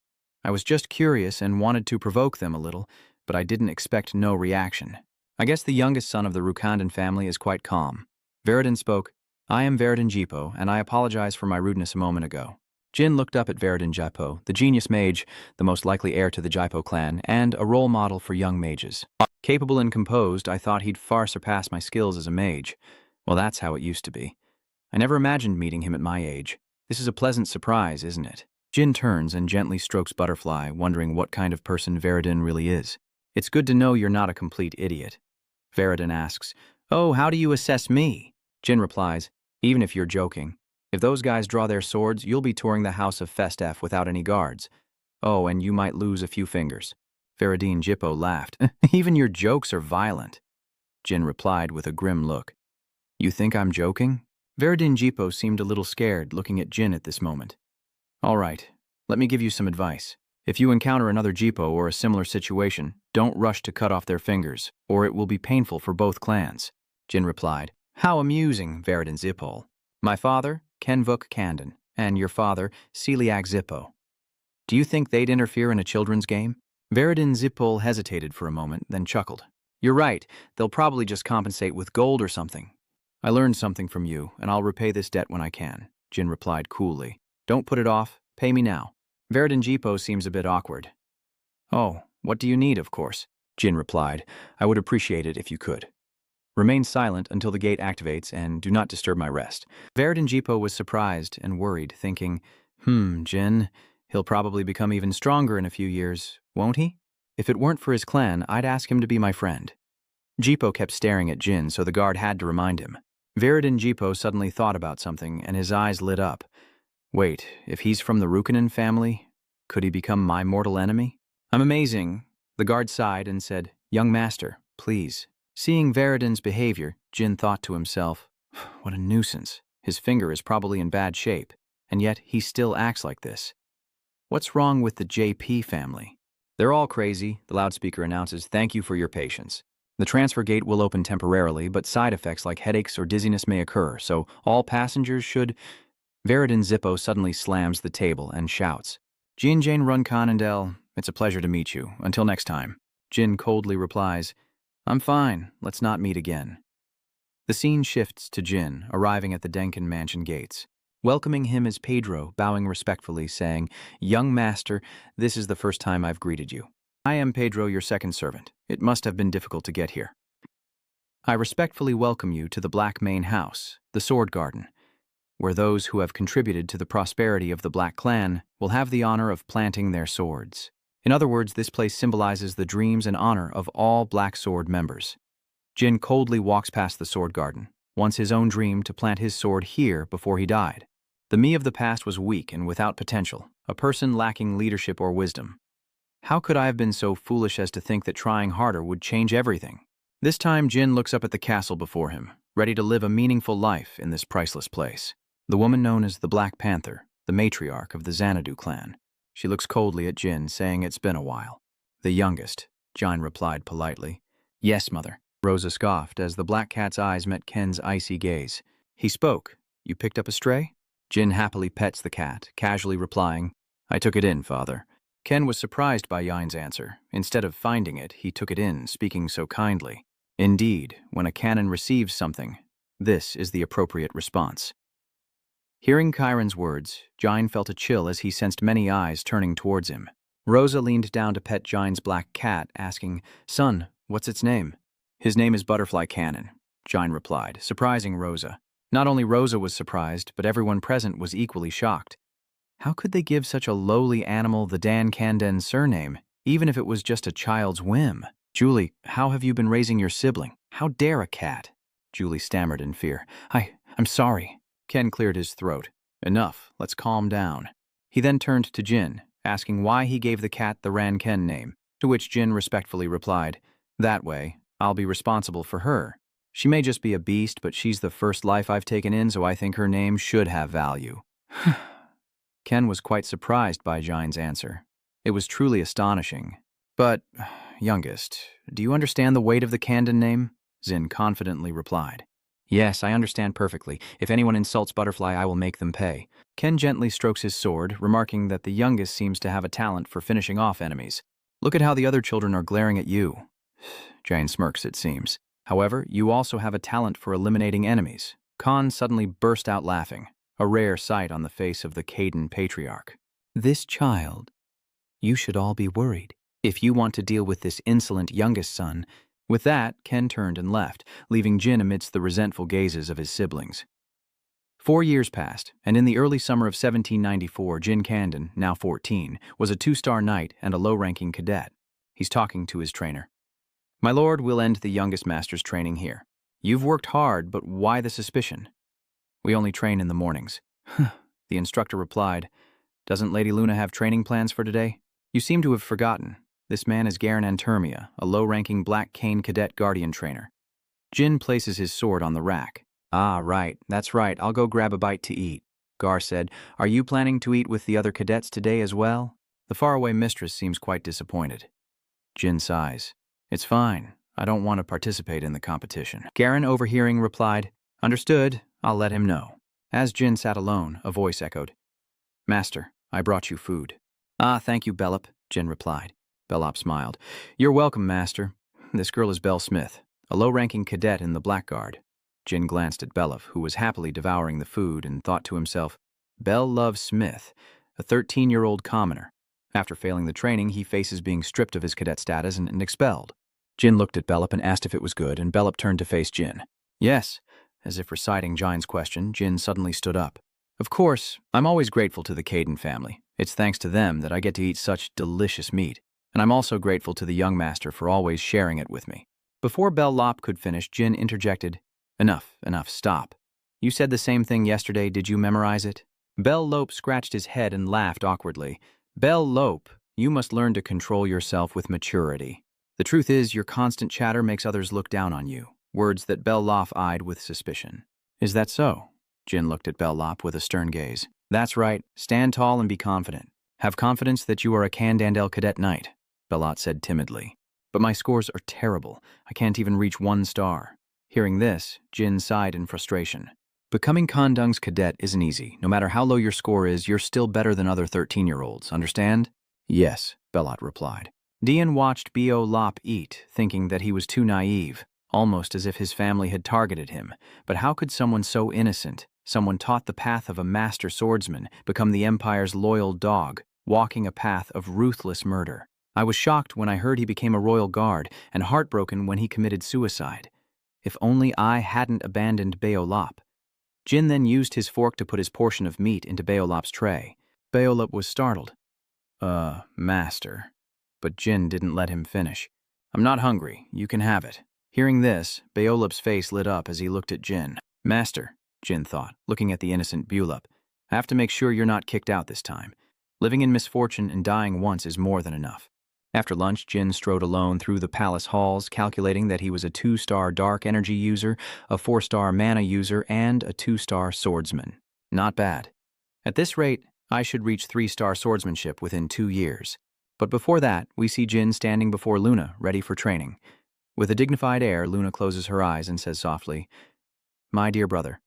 I was just curious and wanted to provoke them a little, but I didn't expect no reaction. I guess the youngest son of the Rukandan family is quite calm. Veridin spoke, I am Veridin Jipo, and I apologize for my rudeness a moment ago. Jin looked up at Veridin Jipo, the genius mage, the most likely heir to the Jipo clan, and a role model for young mages. Capable and composed, I thought he'd far surpass my skills as a mage. Well, that's how it used to be. I never imagined meeting him at my age. This is a pleasant surprise, isn't it? Jin turns and gently strokes Butterfly, wondering what kind of person Veridin really is. It's good to know you're not a complete idiot. Veridin asks, Oh, how do you assess me? Jin replies, Even if you're joking. If those guys draw their swords, you'll be touring the house of Festef without any guards. Oh, and you might lose a few fingers. Veridin Jipo laughed. Even your jokes are violent. Jin replied with a grim look. You think I'm joking? Veridin Jipo seemed a little scared, looking at Jin at this moment. All right, let me give you some advice. If you encounter another Jipo or a similar situation, don't rush to cut off their fingers, or it will be painful for both clans. Jin replied. How amusing, Veridin Jipo. My father, Kenvuk Kandan, and your father, Celiac Zippo. Do you think they'd interfere in a children's game? Veridin Zippol hesitated for a moment, then chuckled. You're right, they'll probably just compensate with gold or something. I learned something from you, and I'll repay this debt when I can, Jin replied coolly. Don't put it off, pay me now. Veridin Jipo seems a bit awkward. Oh, what do you need, of course? Jin replied. I would appreciate it if you could. Remain silent until the gate activates and do not disturb my rest. Veridin Jipo was surprised and worried, thinking, Jin, he'll probably become even stronger in a few years, won't he? If it weren't for his clan, I'd ask him to be my friend. Jipo kept staring at Jin, so the guard had to remind him. Veridin Jipo suddenly thought about something, and his eyes lit up. Wait, if he's from the Rukanen family, could he become my mortal enemy? I'm amazing. The guard sighed and said, Young master, please. Seeing Veridin's behavior, Jin thought to himself, what a nuisance. His finger is probably in bad shape, and yet he still acts like this. What's wrong with the JP family? They're all crazy, the loudspeaker announces. Thank you for your patience. The transfer gate will open temporarily, but side effects like headaches or dizziness may occur, so all passengers should... Veridin Zippo suddenly slams the table and shouts, Jin Jane Run Conindel, it's a pleasure to meet you. Until next time. Jin coldly replies, I'm fine, let's not meet again. The scene shifts to Jin, arriving at the Denkin mansion gates. Welcoming him is Pedro, bowing respectfully, saying, Young master, this is the first time I've greeted you. I am Pedro, your second servant. It must have been difficult to get here. I respectfully welcome you to the Black Main House, the Sword Garden, where those who have contributed to the prosperity of the Black Clan will have the honor of planting their swords. In other words, this place symbolizes the dreams and honor of all Black Sword members. Jin coldly walks past the Sword Garden, once his own dream to plant his sword here before he died. The me of the past was weak and without potential, a person lacking leadership or wisdom. How could I have been so foolish as to think that trying harder would change everything? This time, Jin looks up at the castle before him, ready to live a meaningful life in this priceless place. The woman known as the Black Panther, the matriarch of the Xanadu clan. She looks coldly at Jin, saying it's been a while. The youngest, Jin replied politely. Yes, mother. Rosa scoffed as the black cat's eyes met Ken's icy gaze. He spoke. You picked up a stray? Jin happily pets the cat, casually replying, I took it in, father. Ken was surprised by Yin's answer. Instead of finding it, he took it in, speaking so kindly. Indeed, when a canon receives something, this is the appropriate response. Hearing Chiron's words, Jin felt a chill as he sensed many eyes turning towards him. Rosa leaned down to pet Jin's black cat, asking, Son, what's its name? His name is Butterfly Cannon, Jin replied, surprising Rosa. Not only Rosa was surprised, but everyone present was equally shocked. How could they give such a lowly animal the Dan Kanden surname, even if it was just a child's whim? Julie, how have you been raising your sibling? How dare a cat? Julie stammered in fear. I'm sorry. Ken cleared his throat. Enough, let's calm down. He then turned to Jin, asking why he gave the cat the Ran Ken name, to which Jin respectfully replied, That way, I'll be responsible for her. She may just be a beast, but she's the first life I've taken in, so I think her name should have value. Ken was quite surprised by Jin's answer. It was truly astonishing. But, youngest, do you understand the weight of the Kanden name? Zin confidently replied. Yes, I understand perfectly. If anyone insults Butterfly, I will make them pay. Ken gently strokes his sword, remarking that the youngest seems to have a talent for finishing off enemies. Look at how the other children are glaring at you. Jane smirks, it seems. However, you also have a talent for eliminating enemies. Khan suddenly burst out laughing, a rare sight on the face of the Caden Patriarch. This child. You should all be worried if you want to deal with this insolent youngest son. With that, Ken turned and left, leaving Jin amidst the resentful gazes of his siblings. 4 years passed, and in the early summer of 1794, Jin Kandon, now 14, was a 2-star knight and a low-ranking cadet. He's talking to his trainer. My lord, we'll end the youngest master's training here. You've worked hard, but why the suspicion? We only train in the mornings. The instructor replied, Doesn't Lady Luna have training plans for today? You seem to have forgotten. This man is Garen Antermia, a low-ranking Black Cane cadet guardian trainer. Jin places his sword on the rack. Ah, right, that's right, I'll go grab a bite to eat. Gar said, Are you planning to eat with the other cadets today as well? The faraway mistress seems quite disappointed. Jin sighs. It's fine. I don't want to participate in the competition. Garen, overhearing, replied, Understood. I'll let him know. As Jin sat alone, a voice echoed, Master, I brought you food. Ah, thank you, Belop, Jin replied. Belop smiled. You're welcome, Master. This girl is Belle Smith, a low-ranking cadet in the Blackguard. Jin glanced at Belop, who was happily devouring the food, and thought to himself, Belle loves Smith, a 13-year-old commoner. After failing the training, he faces being stripped of his cadet status and expelled. Jin looked at Belop and asked if it was good, and Belop turned to face Jin. Yes. As if reciting Jin's question, Jin suddenly stood up. Of course, I'm always grateful to the Caden family. It's thanks to them that I get to eat such delicious meat, and I'm also grateful to the young master for always sharing it with me. Before Belop could finish, Jin interjected, Enough, stop. You said the same thing yesterday, did you memorize it? Belop scratched his head and laughed awkwardly. Belop, you must learn to control yourself with maturity. The truth is, your constant chatter makes others look down on you, words that Belop eyed with suspicion. Is that so? Jin looked at Belop with a stern gaze. That's right, stand tall and be confident. Have confidence that you are a Kandandel cadet knight, Belop said timidly. But my scores are terrible. I can't even reach 1 star. Hearing this, Jin sighed in frustration. Becoming Kandung's cadet isn't easy. No matter how low your score is, you're still better than other 13-year-olds, understand? Yes, Belop replied. Dian watched Belop eat, thinking that he was too naive, almost as if his family had targeted him. But how could someone so innocent, someone taught the path of a master swordsman, become the Empire's loyal dog, walking a path of ruthless murder? I was shocked when I heard he became a royal guard, and heartbroken when he committed suicide. If only I hadn't abandoned Belop. Jin then used his fork to put his portion of meat into Belop's tray. Belop was startled. Master. But Jin didn't let him finish. I'm not hungry. You can have it. Hearing this, Belop's face lit up as he looked at Jin. Master, Jin thought, looking at the innocent Belop, I have to make sure you're not kicked out this time. Living in misfortune and dying once is more than enough. After lunch, Jin strode alone through the palace halls, calculating that he was a 2-star dark energy user, a 4-star mana user, and a 2-star swordsman. Not bad. At this rate, I should reach 3-star swordsmanship within 2 years. But before that, we see Jin standing before Luna, ready for training. With a dignified air, Luna closes her eyes and says softly, My dear brother,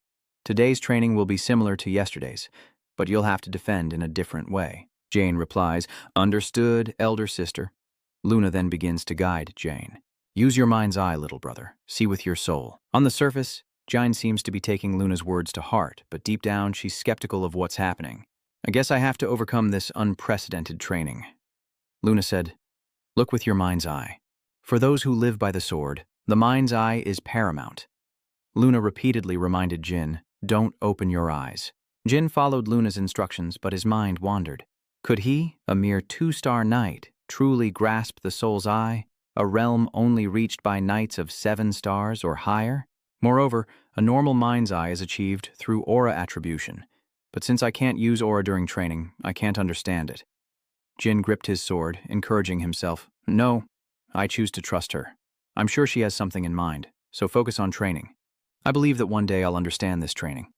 today's training will be similar to yesterday's, but you'll have to defend in a different way. Jane replies, Understood, elder sister. Luna then begins to guide Jane. Use your mind's eye, little brother. See with your soul. On the surface, Jane seems to be taking Luna's words to heart, but deep down, she's skeptical of what's happening. I guess I have to overcome this unprecedented training. Luna said, Look with your mind's eye. For those who live by the sword, the mind's eye is paramount. Luna repeatedly reminded Jin, Don't open your eyes. Jin followed Luna's instructions, but his mind wandered. Could he, a mere 2-star knight, truly grasp the soul's eye, a realm only reached by knights of 7 stars or higher? Moreover, a normal mind's eye is achieved through aura attribution. But since I can't use aura during training, I can't understand it. Jin gripped his sword, encouraging himself. No, I choose to trust her. I'm sure she has something in mind, so focus on training. I believe that one day I'll understand this training.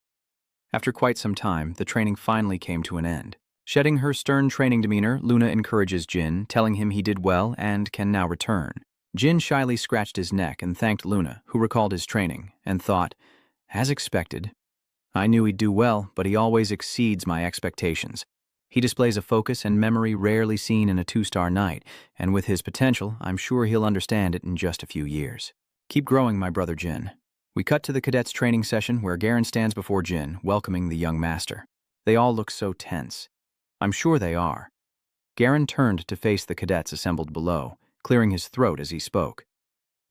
After quite some time, the training finally came to an end. Shedding her stern training demeanor, Luna encourages Jin, telling him he did well and can now return. Jin shyly scratched his neck and thanked Luna, who recalled his training, and thought, as expected. I knew he'd do well, but he always exceeds my expectations. He displays a focus and memory rarely seen in a 2-star knight, and with his potential, I'm sure he'll understand it in just a few years. Keep growing, my brother Jin. We cut to the cadets' training session where Garen stands before Jin, welcoming the young master. They all look so tense. I'm sure they are. Garen turned to face the cadets assembled below, clearing his throat as he spoke.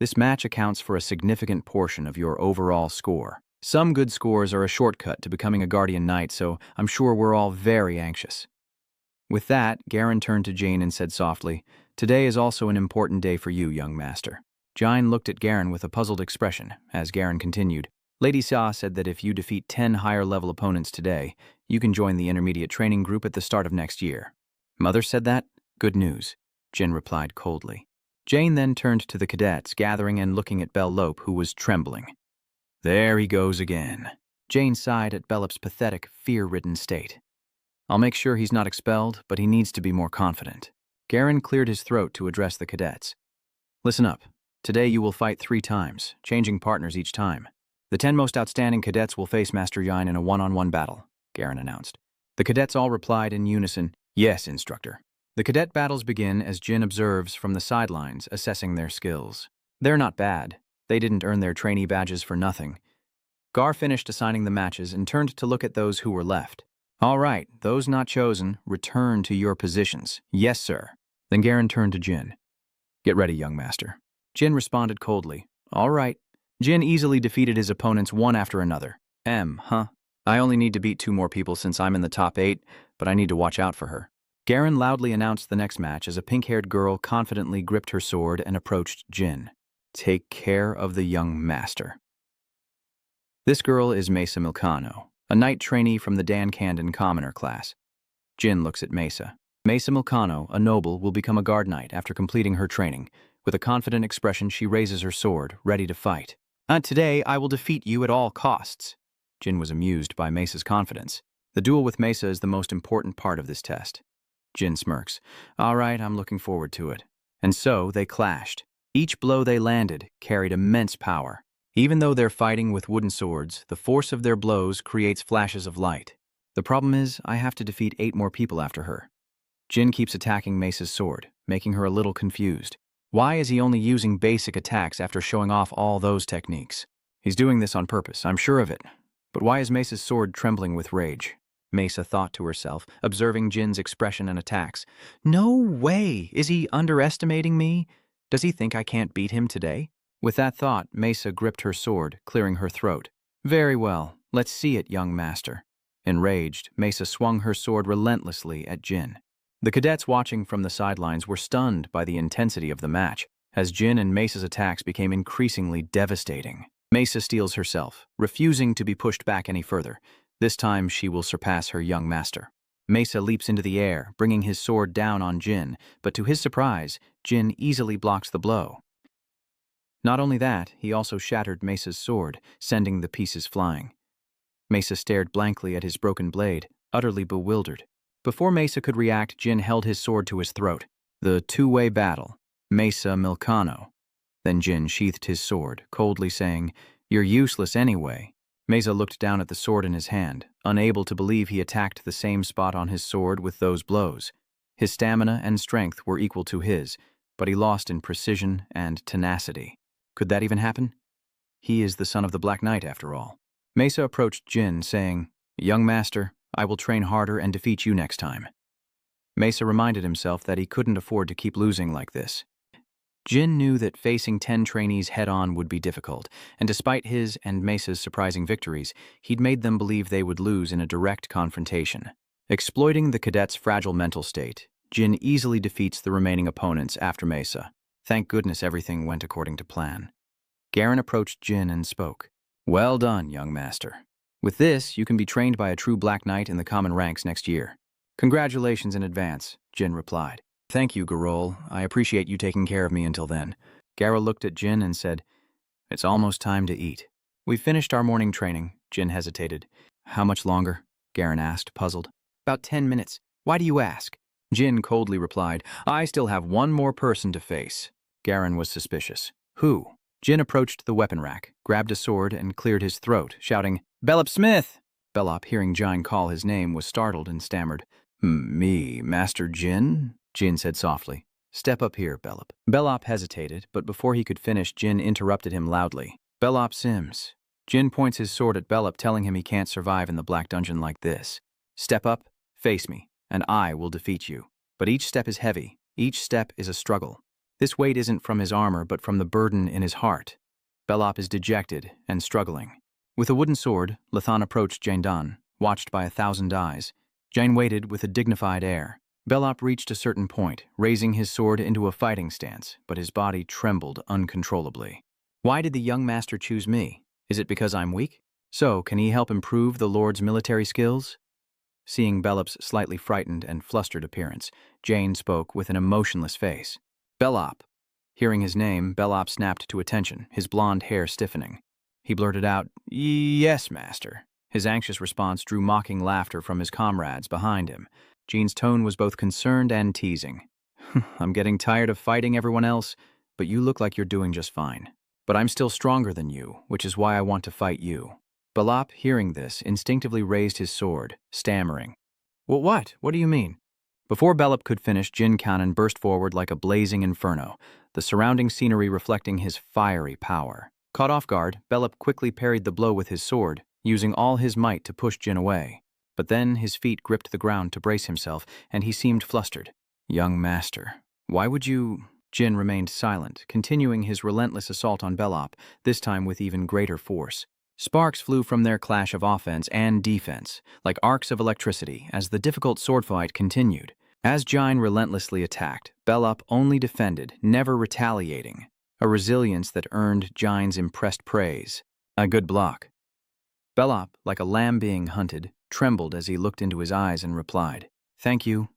This match accounts for a significant portion of your overall score. Some good scores are a shortcut to becoming a guardian knight, so I'm sure we're all very anxious. With that, Garen turned to Jane and said softly, "Today is also an important day for you, young master." Jane looked at Garen with a puzzled expression, as Garen continued. Lady Xia said that if you defeat 10 higher-level opponents today, you can join the intermediate training group at the start of next year. Mother said that? Good news, Jin replied coldly. Jane then turned to the cadets, gathering and looking at Belop, who was trembling. There he goes again. Jane sighed at Belop's pathetic, fear-ridden state. I'll make sure he's not expelled, but he needs to be more confident. Garen cleared his throat to address the cadets. Listen up. Today you will fight 3 times, changing partners each time. The 10 most outstanding cadets will face Master Yin in a one-on-one battle, Garen announced. The cadets all replied in unison, Yes, instructor. The cadet battles begin as Jin observes from the sidelines, assessing their skills. They're not bad. They didn't earn their trainee badges for nothing. Gar finished assigning the matches and turned to look at those who were left. All right, those not chosen, return to your positions. Yes, sir. Then Garen turned to Jin. Get ready, young master. Jin responded coldly. All right. Jin easily defeated his opponents one after another. Huh? I only need to beat 2 more people since I'm in the top 8, but I need to watch out for her. Garen loudly announced the next match as a pink-haired girl confidently gripped her sword and approached Jin. Take care of the young master. This girl is Mesa Milcano, a knight trainee from the Dan Candon commoner class. Jin looks at Mesa. Mesa Milcano, a noble, will become a guard knight after completing her training. With a confident expression, she raises her sword, ready to fight. Today, I will defeat you at all costs. Jin was amused by Mesa's confidence. The duel with Mesa is the most important part of this test. Jin smirks. All right, I'm looking forward to it. And so, they clashed. Each blow they landed carried immense power. Even though they're fighting with wooden swords, the force of their blows creates flashes of light. The problem is, I have to defeat 8 more people after her. Jin keeps attacking Mesa's sword, making her a little confused. Why is he only using basic attacks after showing off all those techniques? He's doing this on purpose, I'm sure of it. But why is Mesa's sword trembling with rage? Mesa thought to herself, observing Jin's expression and attacks. No way! Is he underestimating me? Does he think I can't beat him today? With that thought, Mesa gripped her sword, clearing her throat. Very well, let's see it, young master. Enraged, Mesa swung her sword relentlessly at Jin. The cadets watching from the sidelines were stunned by the intensity of the match, as Jin and Mesa's attacks became increasingly devastating. Mesa steels herself, refusing to be pushed back any further. This time she will surpass her young master. Mesa leaps into the air, bringing his sword down on Jin, but to his surprise, Jin easily blocks the blow. Not only that, he also shattered Mesa's sword, sending the pieces flying. Mesa stared blankly at his broken blade, utterly bewildered. Before Mesa could react, Jin held his sword to his throat. The 2-way battle. Mesa Milcano. Then Jin sheathed his sword, coldly saying, You're useless anyway. Mesa looked down at the sword in his hand, unable to believe he attacked the same spot on his sword with those blows. His stamina and strength were equal to his, but he lost in precision and tenacity. Could that even happen? He is the son of the Black Knight, after all. Mesa approached Jin, saying, Young master, I will train harder and defeat you next time. Mesa reminded himself that he couldn't afford to keep losing like this. Jin knew that facing 10 trainees head-on would be difficult, and despite his and Mesa's surprising victories, he'd made them believe they would lose in a direct confrontation. Exploiting the cadets' fragile mental state, Jin easily defeats the remaining opponents after Mesa. Thank goodness everything went according to plan. Garen approached Jin and spoke. Well done, young master. With this, you can be trained by a true Black Knight in the common ranks next year. Congratulations in advance, Jin replied. Thank you, Garol. I appreciate you taking care of me until then. Gara looked at Jin and said, It's almost time to eat. We've finished our morning training, Jin hesitated. How much longer? Garen asked, puzzled. About 10 minutes. Why do you ask? Jin coldly replied, I still have one more person to face. Garen was suspicious. Who? Jin approached the weapon rack, grabbed a sword, and cleared his throat, shouting, "Belop Smith!" Belop, hearing Jin call his name, was startled and stammered. "Me, Master Jin?" Jin said softly. "Step up here, Belop." Belop hesitated, but before he could finish, Jin interrupted him loudly. "Belop Sims." Jin points his sword at Belop, telling him he can't survive in the Black Dungeon like this. "Step up, face me, and I will defeat you." But each step is heavy. Each step is a struggle. This weight isn't from his armor, but from the burden in his heart. Belop is dejected and struggling. With a wooden sword, Lathan approached Jaindan, watched by 1,000 eyes. Jain waited with a dignified air. Belop reached a certain point, raising his sword into a fighting stance, but his body trembled uncontrollably. Why did the young master choose me? Is it because I'm weak? So, can he help improve the Lord's military skills? Seeing Belop's slightly frightened and flustered appearance, Jain spoke with an emotionless face. "Belop." Hearing his name, Belop snapped to attention, his blonde hair stiffening. He blurted out, "Yes, master." His anxious response drew mocking laughter from his comrades behind him. Jain's tone was both concerned and teasing. "I'm getting tired of fighting everyone else, but you look like you're doing just fine. But I'm still stronger than you, which is why I want to fight you." Belop, hearing this, instinctively raised his sword, stammering. What? What do you mean?" Before Belop could finish, Jin Cannon burst forward like a blazing inferno, the surrounding scenery reflecting his fiery power. Caught off guard, Belop quickly parried the blow with his sword, using all his might to push Jin away. But then his feet gripped the ground to brace himself, and he seemed flustered. "Young master, why would you—" Jin remained silent, continuing his relentless assault on Belop, this time with even greater force. Sparks flew from their clash of offense and defense, like arcs of electricity, as the difficult sword fight continued. As Jin relentlessly attacked, Belop only defended, never retaliating, a resilience that earned Jin's impressed praise. "A good block." Belop, like a lamb being hunted, trembled as he looked into his eyes and replied, "Thank you."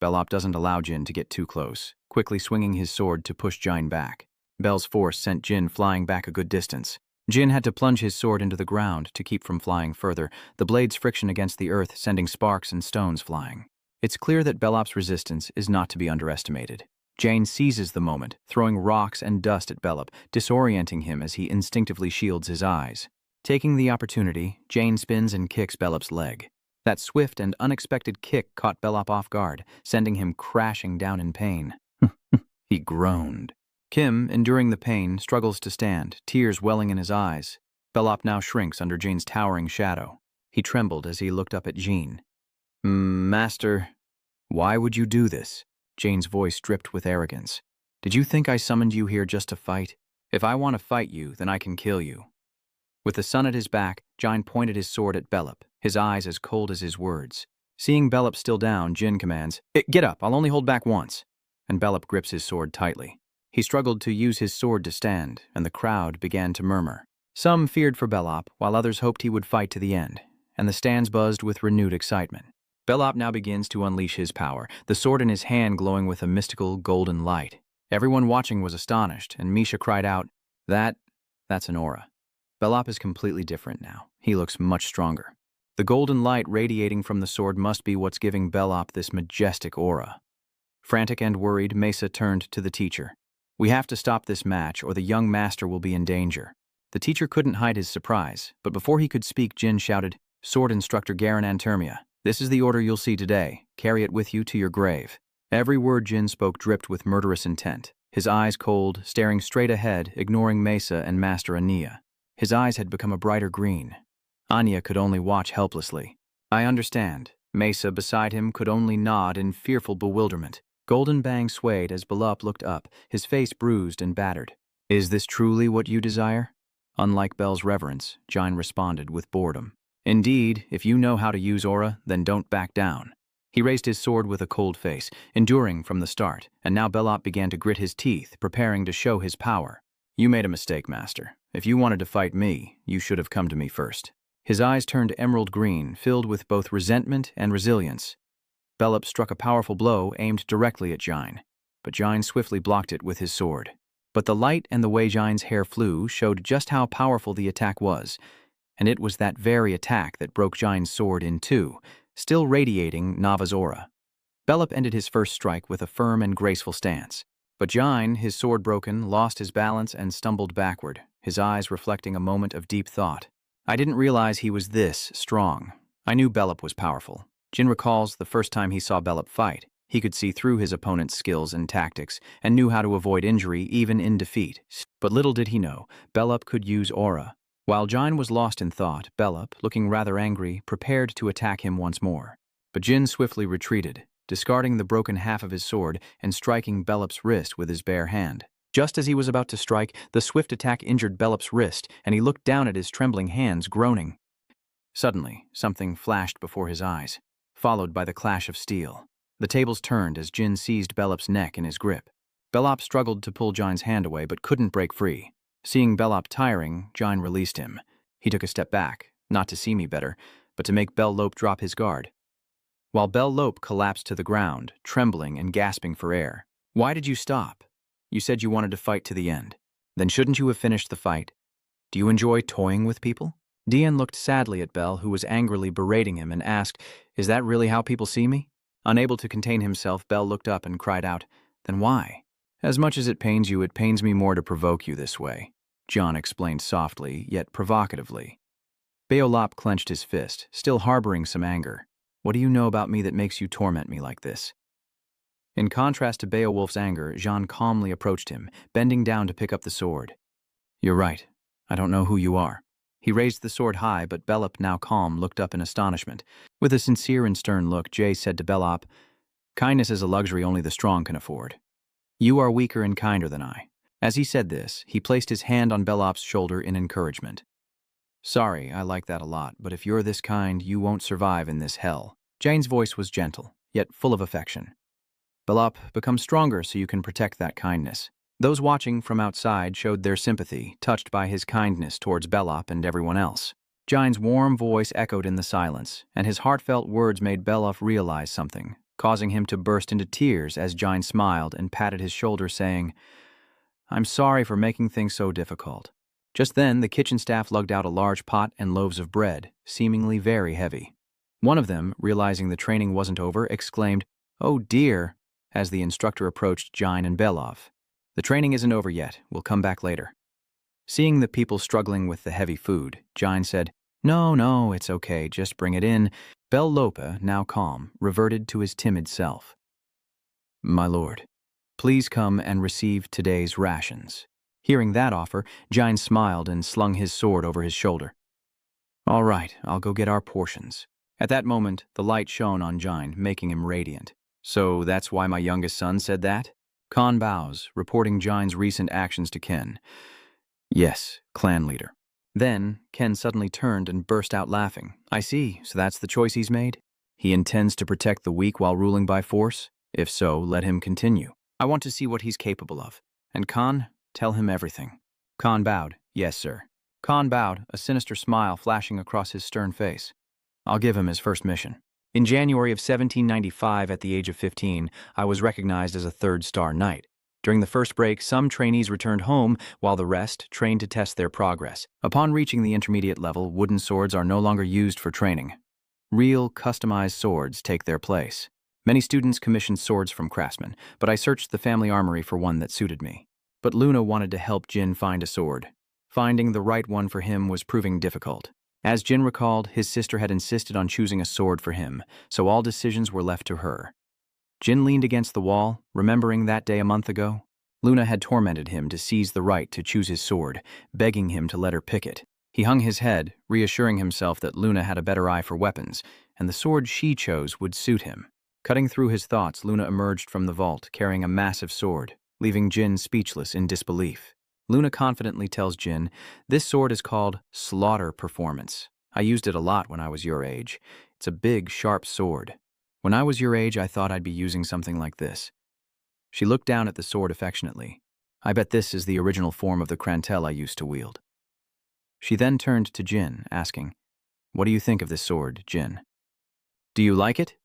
Belop doesn't allow Jin to get too close, quickly swinging his sword to push Jin back. Bel's force sent Jin flying back a good distance. Jin had to plunge his sword into the ground to keep from flying further, the blade's friction against the earth sending sparks and stones flying. It's clear that Belop's resistance is not to be underestimated. Jin seizes the moment, throwing rocks and dust at Belop, disorienting him as he instinctively shields his eyes. Taking the opportunity, Jin spins and kicks Belop's leg. That swift and unexpected kick caught Belop off guard, sending him crashing down in pain. He groaned. Kim, enduring the pain, struggles to stand, tears welling in his eyes. Belop now shrinks under Jin's towering shadow. He trembled as he looked up at Jin. "Master, why would you do this?" Jin's voice dripped with arrogance. "Did you think I summoned you here just to fight? If I want to fight you, then I can kill you." With the sun at his back, Jin pointed his sword at Belop, his eyes as cold as his words. Seeing Belop still down, Jin commands, "Get up, I'll only hold back once." And Belop grips his sword tightly. He struggled to use his sword to stand, and the crowd began to murmur. Some feared for Belop, while others hoped he would fight to the end, and the stands buzzed with renewed excitement. Belop now begins to unleash his power, the sword in his hand glowing with a mystical golden light. Everyone watching was astonished, and Misha cried out, That's an aura." Belop is completely different now. He looks much stronger. The golden light radiating from the sword must be what's giving Belop this majestic aura. Frantic and worried, Mesa turned to the teacher. "We have to stop this match, or the young master will be in danger." The teacher couldn't hide his surprise, but before he could speak, Jin shouted, "Sword Instructor Garen Antermia, this is the order you'll see today. Carry it with you to your grave." Every word Jin spoke dripped with murderous intent, his eyes cold, staring straight ahead, ignoring Mesa and Master Ania. His eyes had become a brighter green. Anya could only watch helplessly. "I understand." Mesa, beside him, could only nod in fearful bewilderment. Golden Bang swayed as Belop looked up, his face bruised and battered. "Is this truly what you desire?" Unlike Bel's reverence, Jin responded with boredom. "Indeed, if you know how to use aura, then don't back down." He raised his sword with a cold face, enduring from the start, and now Belop began to grit his teeth, preparing to show his power. "You made a mistake, Master. If you wanted to fight me, you should have come to me first." His eyes turned emerald green, filled with both resentment and resilience. Belop struck a powerful blow aimed directly at Jin, but Jin swiftly blocked it with his sword. But the light and the way Jin's hair flew showed just how powerful the attack was, and it was that very attack that broke Jin's sword in two, still radiating Nava's aura. Belop ended his first strike with a firm and graceful stance. But Jin, his sword broken, lost his balance and stumbled backward, his eyes reflecting a moment of deep thought. I didn't realize he was this strong. I knew Belop was powerful. Jin recalls the first time he saw Belop fight. He could see through his opponent's skills and tactics and knew how to avoid injury even in defeat. But little did he know, Belop could use aura. While Jin was lost in thought, Belop, looking rather angry, prepared to attack him once more. But Jin swiftly retreated, discarding the broken half of his sword and striking Belop's wrist with his bare hand. Just as he was about to strike, the swift attack injured Belop's wrist, and he looked down at his trembling hands, groaning. Suddenly, something flashed before his eyes, followed by the clash of steel. The tables turned as Jin seized Belop's neck in his grip. Belop struggled to pull Jin's hand away but couldn't break free. Seeing Belop tiring, Jin released him. He took a step back, not to see me better, but to make Belop drop his guard. While Belop collapsed to the ground, trembling and gasping for air. "Why did you stop? You said you wanted to fight to the end. Then shouldn't you have finished the fight? Do you enjoy toying with people?" Dian looked sadly at Bel, who was angrily berating him, and asked, "Is that really how people see me?" Unable to contain himself, Bel looked up and cried out, "Then why?" "As much as it pains you, it pains me more to provoke you this way," John explained softly, yet provocatively. Belop clenched his fist, still harboring some anger. "What do you know about me that makes you torment me like this?" In contrast to Beowulf's anger, Jean calmly approached him, bending down to pick up the sword. "You're right. I don't know who you are." He raised the sword high, but Belop, now calm, looked up in astonishment. With a sincere and stern look, Jay said to Belop, "Kindness is a luxury only the strong can afford. You are weaker and kinder than I." As he said this, he placed his hand on Belop's shoulder in encouragement. "Sorry, I like that a lot, but if you're this kind, you won't survive in this hell." Jane's voice was gentle, yet full of affection. "Belop, become stronger so you can protect that kindness." Those watching from outside showed their sympathy, touched by his kindness towards Belop and everyone else. Jane's warm voice echoed in the silence, and his heartfelt words made Belop realize something, causing him to burst into tears as Jane smiled and patted his shoulder, saying, "I'm sorry for making things so difficult." Just then, the kitchen staff lugged out a large pot and loaves of bread, seemingly very heavy. One of them, realizing the training wasn't over, exclaimed, "Oh dear," as the instructor approached Jine and Belov. "The training isn't over yet. We'll come back later." Seeing the people struggling with the heavy food, Jine said, No, it's okay, just bring it in." Belop, now calm, reverted to his timid self. "My lord, please come and receive today's rations." Hearing that offer, Jine smiled and slung his sword over his shoulder. "All right, I'll go get our portions." At that moment, the light shone on Jine, making him radiant. "So that's why my youngest son said that?" Khan bows, reporting Jine's recent actions to Ken. "Yes, clan leader." Then, Ken suddenly turned and burst out laughing. "I see, so that's the choice he's made? He intends to protect the weak while ruling by force? If so, let him continue. I want to see what he's capable of. And Khan, tell him everything." Khan bowed. "Yes, sir." Khan bowed, a sinister smile flashing across his stern face. "I'll give him his first mission." In January of 1795, at the age of 15, I was recognized as a third-star knight. During the first break, some trainees returned home, while the rest trained to test their progress. Upon reaching the intermediate level, wooden swords are no longer used for training. Real, customized swords take their place. Many students commissioned swords from craftsmen, but I searched the family armory for one that suited me. But Luna wanted to help Jin find a sword. Finding the right one for him was proving difficult. As Jin recalled, his sister had insisted on choosing a sword for him, so all decisions were left to her. Jin leaned against the wall, remembering that day a month ago. Luna had tormented him to seize the right to choose his sword, begging him to let her pick it. He hung his head, reassuring himself that Luna had a better eye for weapons, and the sword she chose would suit him. Cutting through his thoughts, Luna emerged from the vault, carrying a massive sword, leaving Jin speechless in disbelief. Luna confidently tells Jin, "This sword is called Slaughter Performance. I used it a lot when I was your age. It's a big, sharp sword. When I was your age, I thought I'd be using something like this." She looked down at the sword affectionately. "I bet this is the original form of the Krantel I used to wield." She then turned to Jin, asking, "What do you think of this sword, Jin? Do you like it?"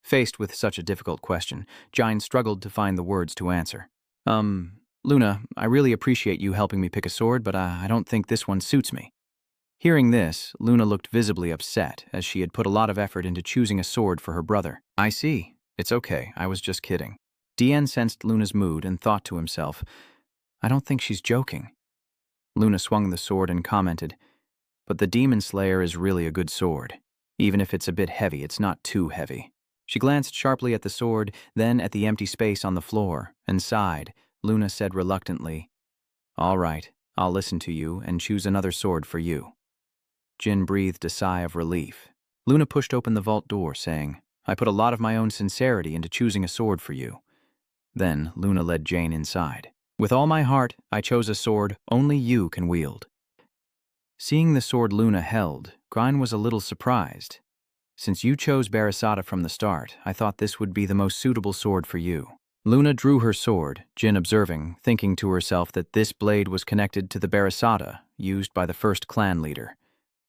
Faced with such a difficult question, Jin struggled to find the words to answer. Luna, I really appreciate you helping me pick a sword, but I don't think this one suits me." Hearing this, Luna looked visibly upset, as she had put a lot of effort into choosing a sword for her brother. "I see. It's okay, I was just kidding." Dien sensed Luna's mood and thought to himself, I don't think she's joking. Luna swung the sword and commented, but the Demon Slayer is really a good sword. Even if it's a bit heavy, it's not too heavy. She glanced sharply at the sword, then at the empty space on the floor, and sighed. Luna said reluctantly, All right, I'll listen to you and choose another sword for you. Jin breathed a sigh of relief. Luna pushed open the vault door, saying, I put a lot of my own sincerity into choosing a sword for you. Then Luna led Jane inside. With all my heart, I chose a sword only you can wield. Seeing the sword Luna held, Grine was a little surprised. Since you chose Barasata from the start, I thought this would be the most suitable sword for you. Luna drew her sword, Jin observing, thinking to herself that this blade was connected to the Barasata used by the first clan leader,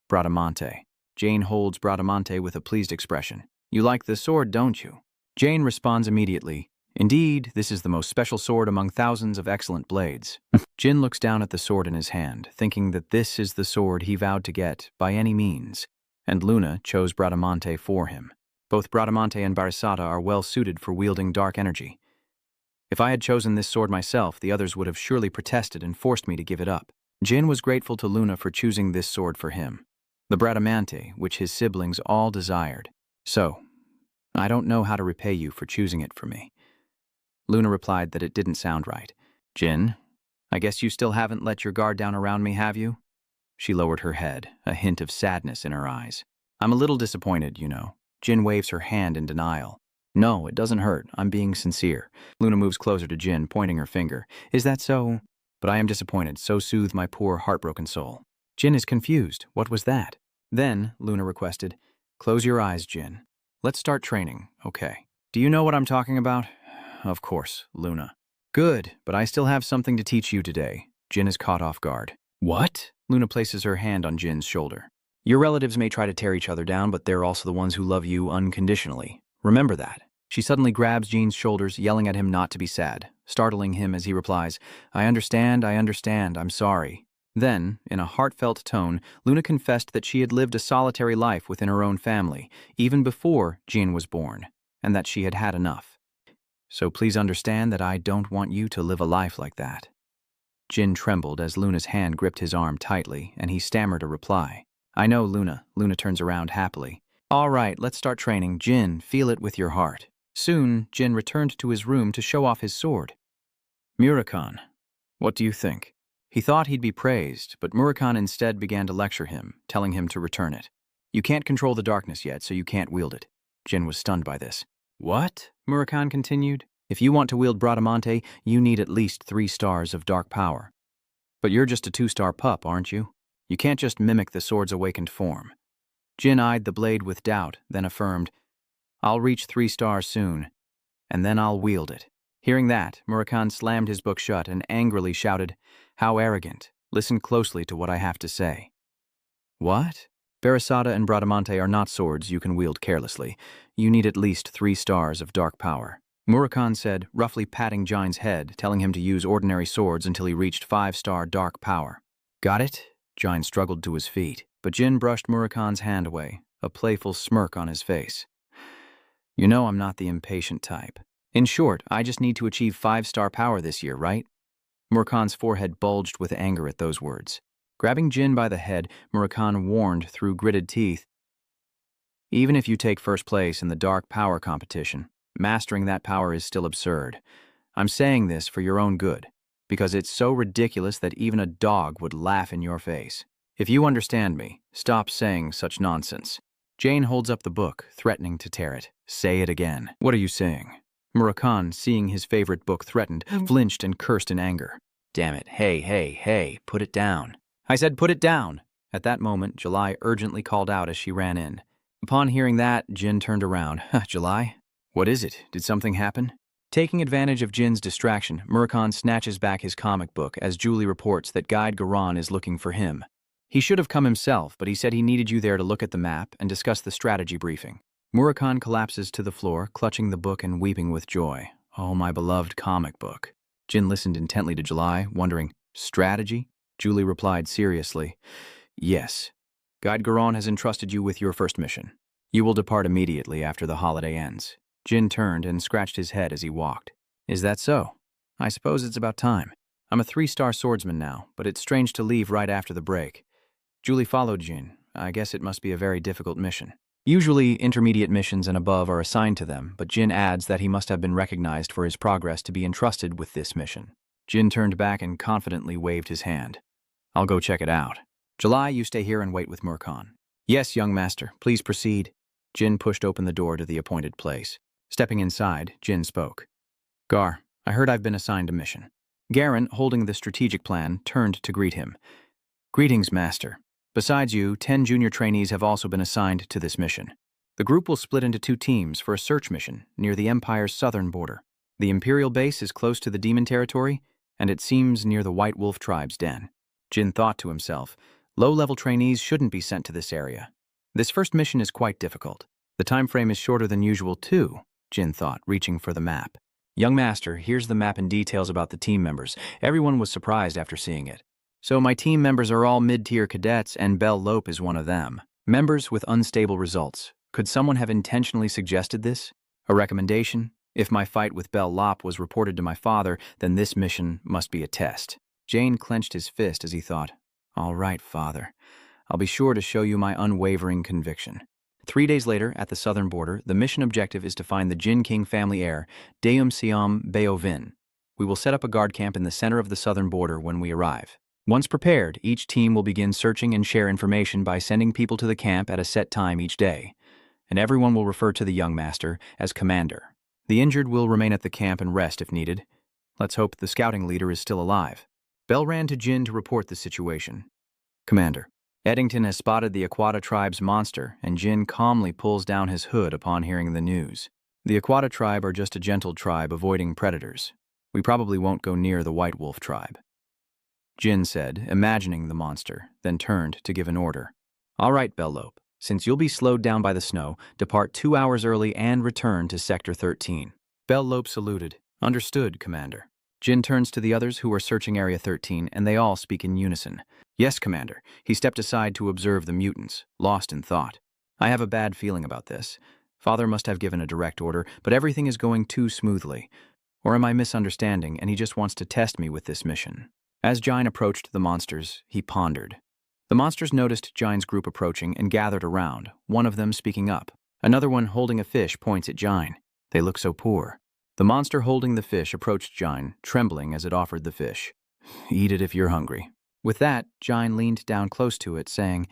Bradamante. Jane holds Bradamante with a pleased expression. You like the sword, don't you? Jane responds immediately. Indeed, this is the most special sword among thousands of excellent blades. Jin looks down at the sword in his hand, thinking that this is the sword he vowed to get by any means, and Luna chose Bradamante for him. Both Bradamante and Barasata are well suited for wielding dark energy. If I had chosen this sword myself, the others would have surely protested and forced me to give it up. Jin was grateful to Luna for choosing this sword for him, the Bradamante, which his siblings all desired. So, I don't know how to repay you for choosing it for me. Luna replied that it didn't sound right. Jin, I guess you still haven't let your guard down around me, have you? She lowered her head, a hint of sadness in her eyes. I'm a little disappointed, you know. Jin waves her hand in denial. No, it doesn't hurt. I'm being sincere. Luna moves closer to Jin, pointing her finger. Is that so? But I am disappointed. So soothe my poor, heartbroken soul. Jin is confused. What was that? Then, Luna requested, close your eyes, Jin. Let's start training, okay? Do you know what I'm talking about? Of course, Luna. Good, but I still have something to teach you today. Jin is caught off guard. What? Luna places her hand on Jin's shoulder. Your relatives may try to tear each other down, but they're also the ones who love you unconditionally. Remember that. She suddenly grabs Jin's shoulders, yelling at him not to be sad, startling him as he replies, I understand, I'm sorry. Then, in a heartfelt tone, Luna confessed that she had lived a solitary life within her own family, even before Jin was born, and that she had had enough. So please understand that I don't want you to live a life like that. Jin trembled as Luna's hand gripped his arm tightly, and he stammered a reply. I know, Luna. Luna turns around happily. All right, let's start training. Jin, feel it with your heart. Soon, Jin returned to his room to show off his sword. Murakhan, what do you think? He thought he'd be praised, but Murakhan instead began to lecture him, telling him to return it. You can't control the darkness yet, so you can't wield it. Jin was stunned by this. What? Murakhan continued. If you want to wield Bradamante, you need at least 3 stars of dark power. But you're just a 2-star pup, aren't you? You can't just mimic the sword's awakened form. Jin eyed the blade with doubt, then affirmed, I'll reach 3 stars soon, and then I'll wield it. Hearing that, Murakhan slammed his book shut and angrily shouted, How arrogant. Listen closely to what I have to say. What? Barasata and Bradamante are not swords you can wield carelessly. You need at least 3 stars of dark power. Murakhan said, roughly patting Jin's head, telling him to use ordinary swords until he reached 5-star dark power. Got it? Jin struggled to his feet, but Jin brushed Murakhan's hand away, a playful smirk on his face. You know I'm not the impatient type. In short, I just need to achieve 5-star power this year, right? Murakhan's forehead bulged with anger at those words. Grabbing Jin by the head, Murakhan warned through gritted teeth, Even if you take first place in the dark power competition, mastering that power is still absurd. I'm saying this for your own good, because it's so ridiculous that even a dog would laugh in your face. If you understand me, stop saying such nonsense. Jane holds up the book, threatening to tear it. Say it again. What are you saying? Murakhan, seeing his favorite book threatened, flinched and cursed in anger. Damn it, hey, put it down. I said put it down. At that moment, July urgently called out as she ran in. Upon hearing that, Jin turned around. July? What is it? Did something happen? Taking advantage of Jin's distraction, Murakhan snatches back his comic book as Julie reports that Guide Garan is looking for him. He should have come himself, but he said he needed you there to look at the map and discuss the strategy briefing. Murakhan collapses to the floor, clutching the book and weeping with joy. Oh, my beloved comic book. Jin listened intently to July, wondering, strategy? Julie replied seriously, Yes. Guide Garan has entrusted you with your first mission. You will depart immediately after the holiday ends. Jin turned and scratched his head as he walked. Is that so? I suppose it's about time. I'm a 3-star swordsman now, but it's strange to leave right after the break. Julie followed Jin. I guess it must be a very difficult mission. Usually, intermediate missions and above are assigned to them, but Jin adds that he must have been recognized for his progress to be entrusted with this mission. Jin turned back and confidently waved his hand. I'll go check it out. July, you stay here and wait with Murkon. Yes, young master, please proceed. Jin pushed open the door to the appointed place. Stepping inside, Jin spoke. Gar, I heard I've been assigned a mission. Garen, holding the strategic plan, turned to greet him. Greetings, master. Besides you, 10 junior trainees have also been assigned to this mission. The group will split into 2 teams for a search mission near the Empire's southern border. The Imperial base is close to the Demon territory, and it seems near the White Wolf tribe's den. Jin thought to himself, low-level trainees shouldn't be sent to this area. This first mission is quite difficult. The time frame is shorter than usual too, Jin thought, reaching for the map. Young master, here's the map and details about the team members. Everyone was surprised after seeing it. So my team members are all mid-tier cadets, and Belop is one of them. Members with unstable results. Could someone have intentionally suggested this? A recommendation? If my fight with Belop was reported to my father, then this mission must be a test. Jane clenched his fist as he thought, all right, father. I'll be sure to show you my unwavering conviction. 3 days later, at the southern border, the mission objective is to find the Jin King family heir, Deum Siam Beovin. We will set up a guard camp in the center of the southern border when we arrive. Once prepared, each team will begin searching and share information by sending people to the camp at a set time each day, and everyone will refer to the young master as commander. The injured will remain at the camp and rest if needed. Let's hope the scouting leader is still alive. Bell ran to Jin to report the situation. Commander, Eddington has spotted the Aquata tribe's monster, and Jin calmly pulls down his hood upon hearing the news. The Aquata tribe are just a gentle tribe avoiding predators. We probably won't go near the White Wolf tribe. Jin said, imagining the monster, then turned to give an order. All right, Belop, since you'll be slowed down by the snow, depart 2 hours early and return to Sector 13. Belop saluted. Understood, Commander. Jin turns to the others who are searching Area 13, and they all speak in unison. Yes, Commander. He stepped aside to observe the mutants, lost in thought. I have a bad feeling about this. Father must have given a direct order, but everything is going too smoothly. Or am I misunderstanding, and he just wants to test me with this mission? As Jine approached the monsters, he pondered. The monsters noticed Jine's group approaching and gathered around, one of them speaking up. Another one holding a fish points at Jine. They look so poor. The monster holding the fish approached Jine, trembling as it offered the fish. Eat it if you're hungry. With that, Jine leaned down close to it, saying,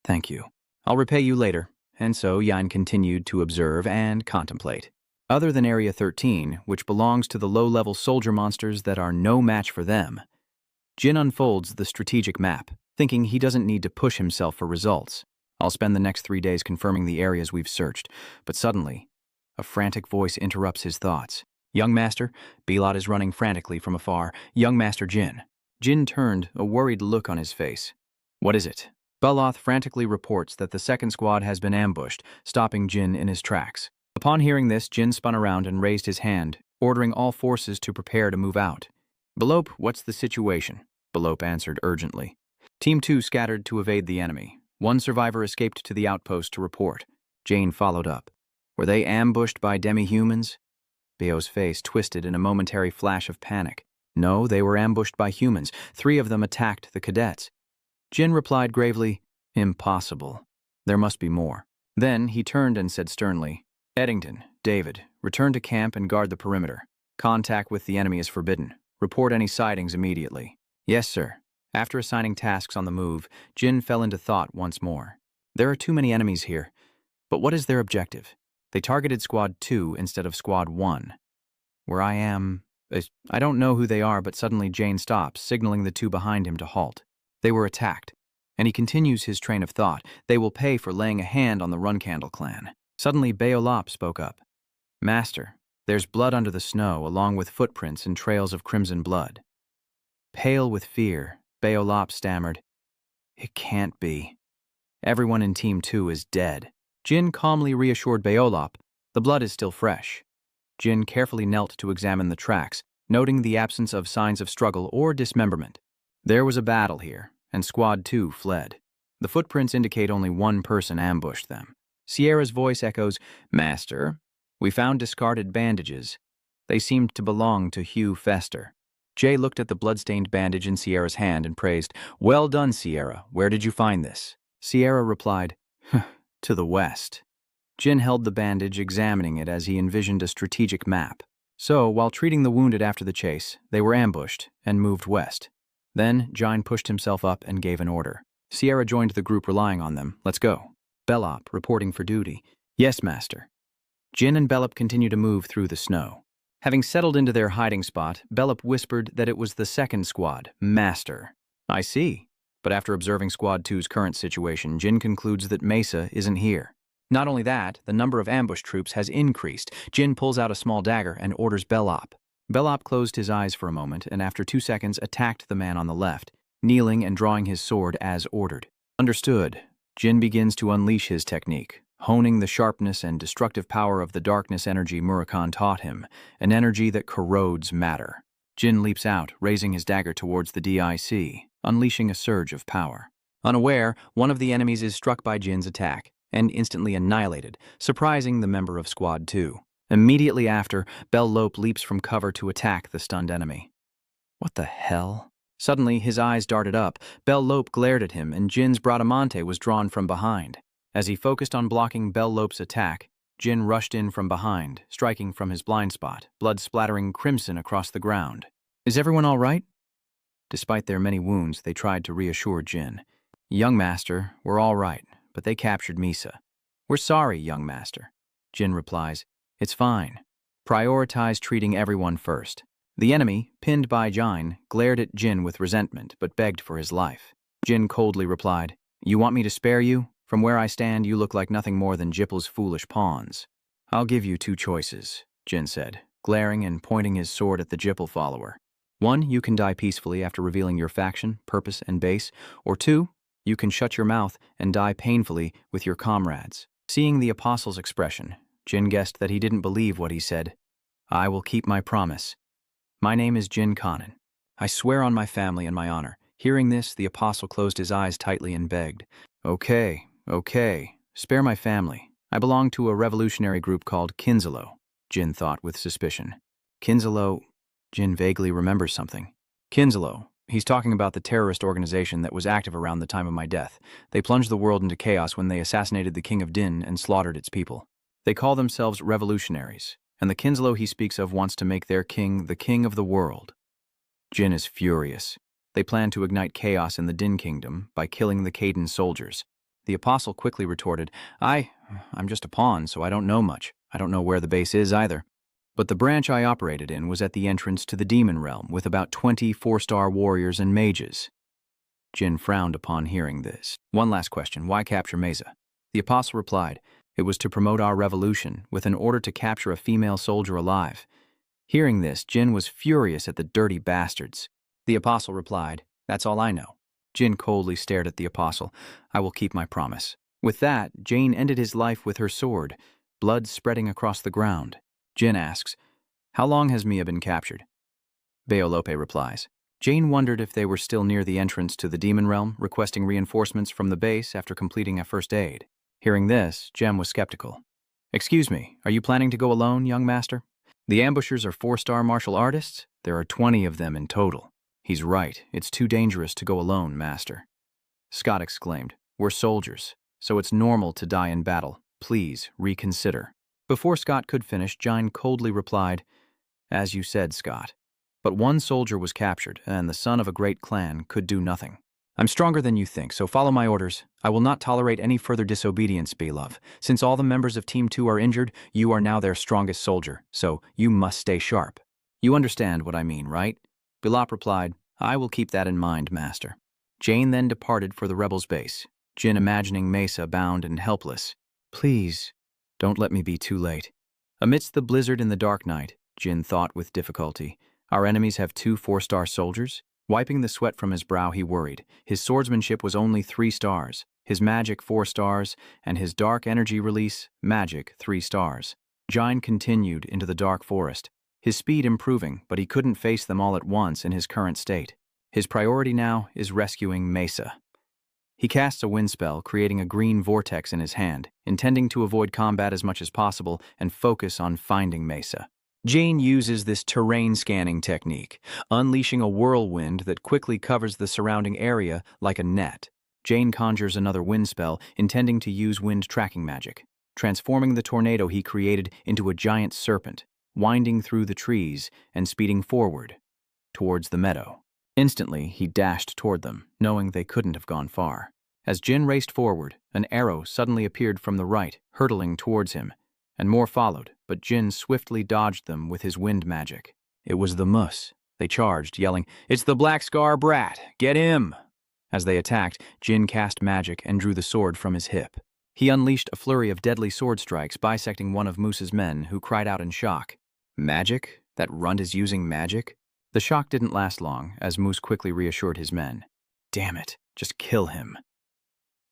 Thank you. I'll repay you later. And so Jine continued to observe and contemplate. Other than Area 13, which belongs to the low-level soldier monsters that are no match for them, Jin unfolds the strategic map, thinking he doesn't need to push himself for results. I'll spend the next 3 days confirming the areas we've searched, but suddenly, a frantic voice interrupts his thoughts. Young Master, Belot is running frantically from afar. Young Master Jin. Jin turned, a worried look on his face. What is it? Beloth frantically reports that the second squad has been ambushed, stopping Jin in his tracks. Upon hearing this, Jin spun around and raised his hand, ordering all forces to prepare to move out. Belop, what's the situation? Belop answered urgently. Team 2 scattered to evade the enemy. One survivor escaped to the outpost to report. Jane followed up. Were they ambushed by demi-humans? Beo's face twisted in a momentary flash of panic. No, they were ambushed by humans. 3 of them attacked the cadets. Jin replied gravely, Impossible. There must be more. Then he turned and said sternly, Eddington, David, return to camp and guard the perimeter. Contact with the enemy is forbidden. Report any sightings immediately. Yes, sir. After assigning tasks on the move, Jin fell into thought once more. There are too many enemies here. But what is their objective? They targeted Squad 2 instead of Squad 1. Where I am... I don't know who they are, but suddenly Jane stops, signaling the 2 behind him to halt. They were attacked. And he continues his train of thought. They will pay for laying a hand on the Runcandle clan. Suddenly, Belop spoke up. Master, there's blood under the snow, along with footprints and trails of crimson blood. Pale with fear, Belop stammered, It can't be. Everyone in Team 2 is dead. Jin calmly reassured Belop, the blood is still fresh. Jin carefully knelt to examine the tracks, noting the absence of signs of struggle or dismemberment. There was a battle here, and Squad 2 fled. The footprints indicate only one person ambushed them. Sierra's voice echoes, Master, we found discarded bandages. They seemed to belong to Hugh Fester. Jay looked at the blood-stained bandage in Sierra's hand and praised, "Well done, Sierra. Where did you find this?" Sierra replied, "To the west." Jin held the bandage, examining it as he envisioned a strategic map. So, while treating the wounded after the chase, they were ambushed and moved west. Then, Jin pushed himself up and gave an order. Sierra joined the group, relying on them. "Let's go." Belop, reporting for duty. "Yes, master." Jin and Belop continued to move through the snow. Having settled into their hiding spot, Belop whispered that it was the second squad, Master. "I see." But after observing Squad 2's current situation, Jin concludes that Mesa isn't here. Not only that, the number of ambush troops has increased. Jin pulls out a small dagger and orders Belop. Belop closed his eyes for a moment and after 2 seconds attacked the man on the left, kneeling and drawing his sword as ordered. Understood. Jin begins to unleash his technique, honing the sharpness and destructive power of the darkness energy Murakhan taught him, an energy that corrodes matter. Jin leaps out, raising his dagger towards the DIC, unleashing a surge of power. Unaware, one of the enemies is struck by Jin's attack and instantly annihilated, surprising the member of Squad 2. Immediately after, Belop leaps from cover to attack the stunned enemy. What the hell? Suddenly, his eyes darted up. Belop glared at him, and Jin's Bradamante was drawn from behind. As he focused on blocking Belop's attack, Jin rushed in from behind, striking from his blind spot, blood splattering crimson across the ground. "Is everyone all right?" Despite their many wounds, they tried to reassure Jin. "Young master, we're all right, but they captured Misa." "We're sorry, young master." Jin replies, "It's fine. Prioritize treating everyone first." The enemy, pinned by Jin, glared at Jin with resentment, but begged for his life. Jin coldly replied, "You want me to spare you? From where I stand, you look like nothing more than Jippel's foolish pawns." "I'll give you 2 choices, Jin said, glaring and pointing his sword at the Jippel follower. 1, you can die peacefully after revealing your faction, purpose, and base, or 2, you can shut your mouth and die painfully with your comrades. Seeing the apostle's expression, Jin guessed that he didn't believe what he said. "I will keep my promise. My name is Jin Conin. I swear on my family and my honor." Hearing this, the apostle closed his eyes tightly and begged, Okay, spare my family. I belong to a revolutionary group called Kinzalo," Jin thought with suspicion. Kinzalo? Jin vaguely remembers something. Kinzalo. He's talking about the terrorist organization that was active around the time of my death. They plunged the world into chaos when they assassinated the king of Din and slaughtered its people. They call themselves revolutionaries, and the Kinzalo he speaks of wants to make their king the king of the world. Jin is furious. They plan to ignite chaos in the Din kingdom by killing the Caden soldiers. The apostle quickly retorted, I'm just a pawn, so I don't know much. I don't know where the base is either. But the branch I operated in was at the entrance to the demon realm with about 20 4-star warriors and mages. Jin frowned upon hearing this. "One last question. Why capture Mesa?" The apostle replied, "It was to promote our revolution with an order to capture a female soldier alive." Hearing this, Jin was furious at the dirty bastards. The apostle replied, "That's all I know." Jin coldly stared at the apostle. "I will keep my promise." With that, Jane ended his life with her sword, blood spreading across the ground. Jin asks, "How long has Mia been captured?" Beolope replies. Jane wondered if they were still near the entrance to the demon realm, requesting reinforcements from the base after completing a first aid. Hearing this, Jem was skeptical. "Excuse me, are you planning to go alone, young master? The ambushers are 4-star martial artists? There are 20 of them in total." "He's right. It's too dangerous to go alone, master." Scott exclaimed, "We're soldiers, so it's normal to die in battle. Please reconsider." Before Scott could finish, Jine coldly replied, "As you said, Scott. But one soldier was captured, and the son of a great clan could do nothing. I'm stronger than you think, so follow my orders. I will not tolerate any further disobedience, Belov. Since all the members of Team 2 are injured, you are now their strongest soldier, so you must stay sharp. You understand what I mean, right?" Belop replied, "I will keep that in mind, master." Jane then departed for the rebels' base, Jin imagining Mesa bound and helpless. "Please, don't let me be too late." Amidst the blizzard in the dark night, Jin thought with difficulty, "Our enemies have 2 4-star soldiers?" Wiping the sweat from his brow, he worried. His swordsmanship was only 3 stars, his magic 4 stars, and his dark energy release, magic, 3 stars. Jine continued into the dark forest, his speed improving, but he couldn't face them all at once in his current state. His priority now is rescuing Mesa. He casts a wind spell, creating a green vortex in his hand, intending to avoid combat as much as possible and focus on finding Mesa. Jane uses this terrain scanning technique, unleashing a whirlwind that quickly covers the surrounding area like a net. Jane conjures another wind spell, intending to use wind tracking magic, transforming the tornado he created into a giant serpent, winding through the trees and speeding forward, towards the meadow. Instantly, he dashed toward them, knowing they couldn't have gone far. As Jin raced forward, an arrow suddenly appeared from the right, hurtling towards him, and more followed, but Jin swiftly dodged them with his wind magic. It was the Mus. They charged, yelling, "It's the Black Scar Brat! Get him!" As they attacked, Jin cast magic and drew the sword from his hip. He unleashed a flurry of deadly sword strikes, bisecting one of Moose's men, who cried out in shock. Magic? That runt is using magic? The shock didn't last long, as Moose quickly reassured his men. Damn it, just kill him.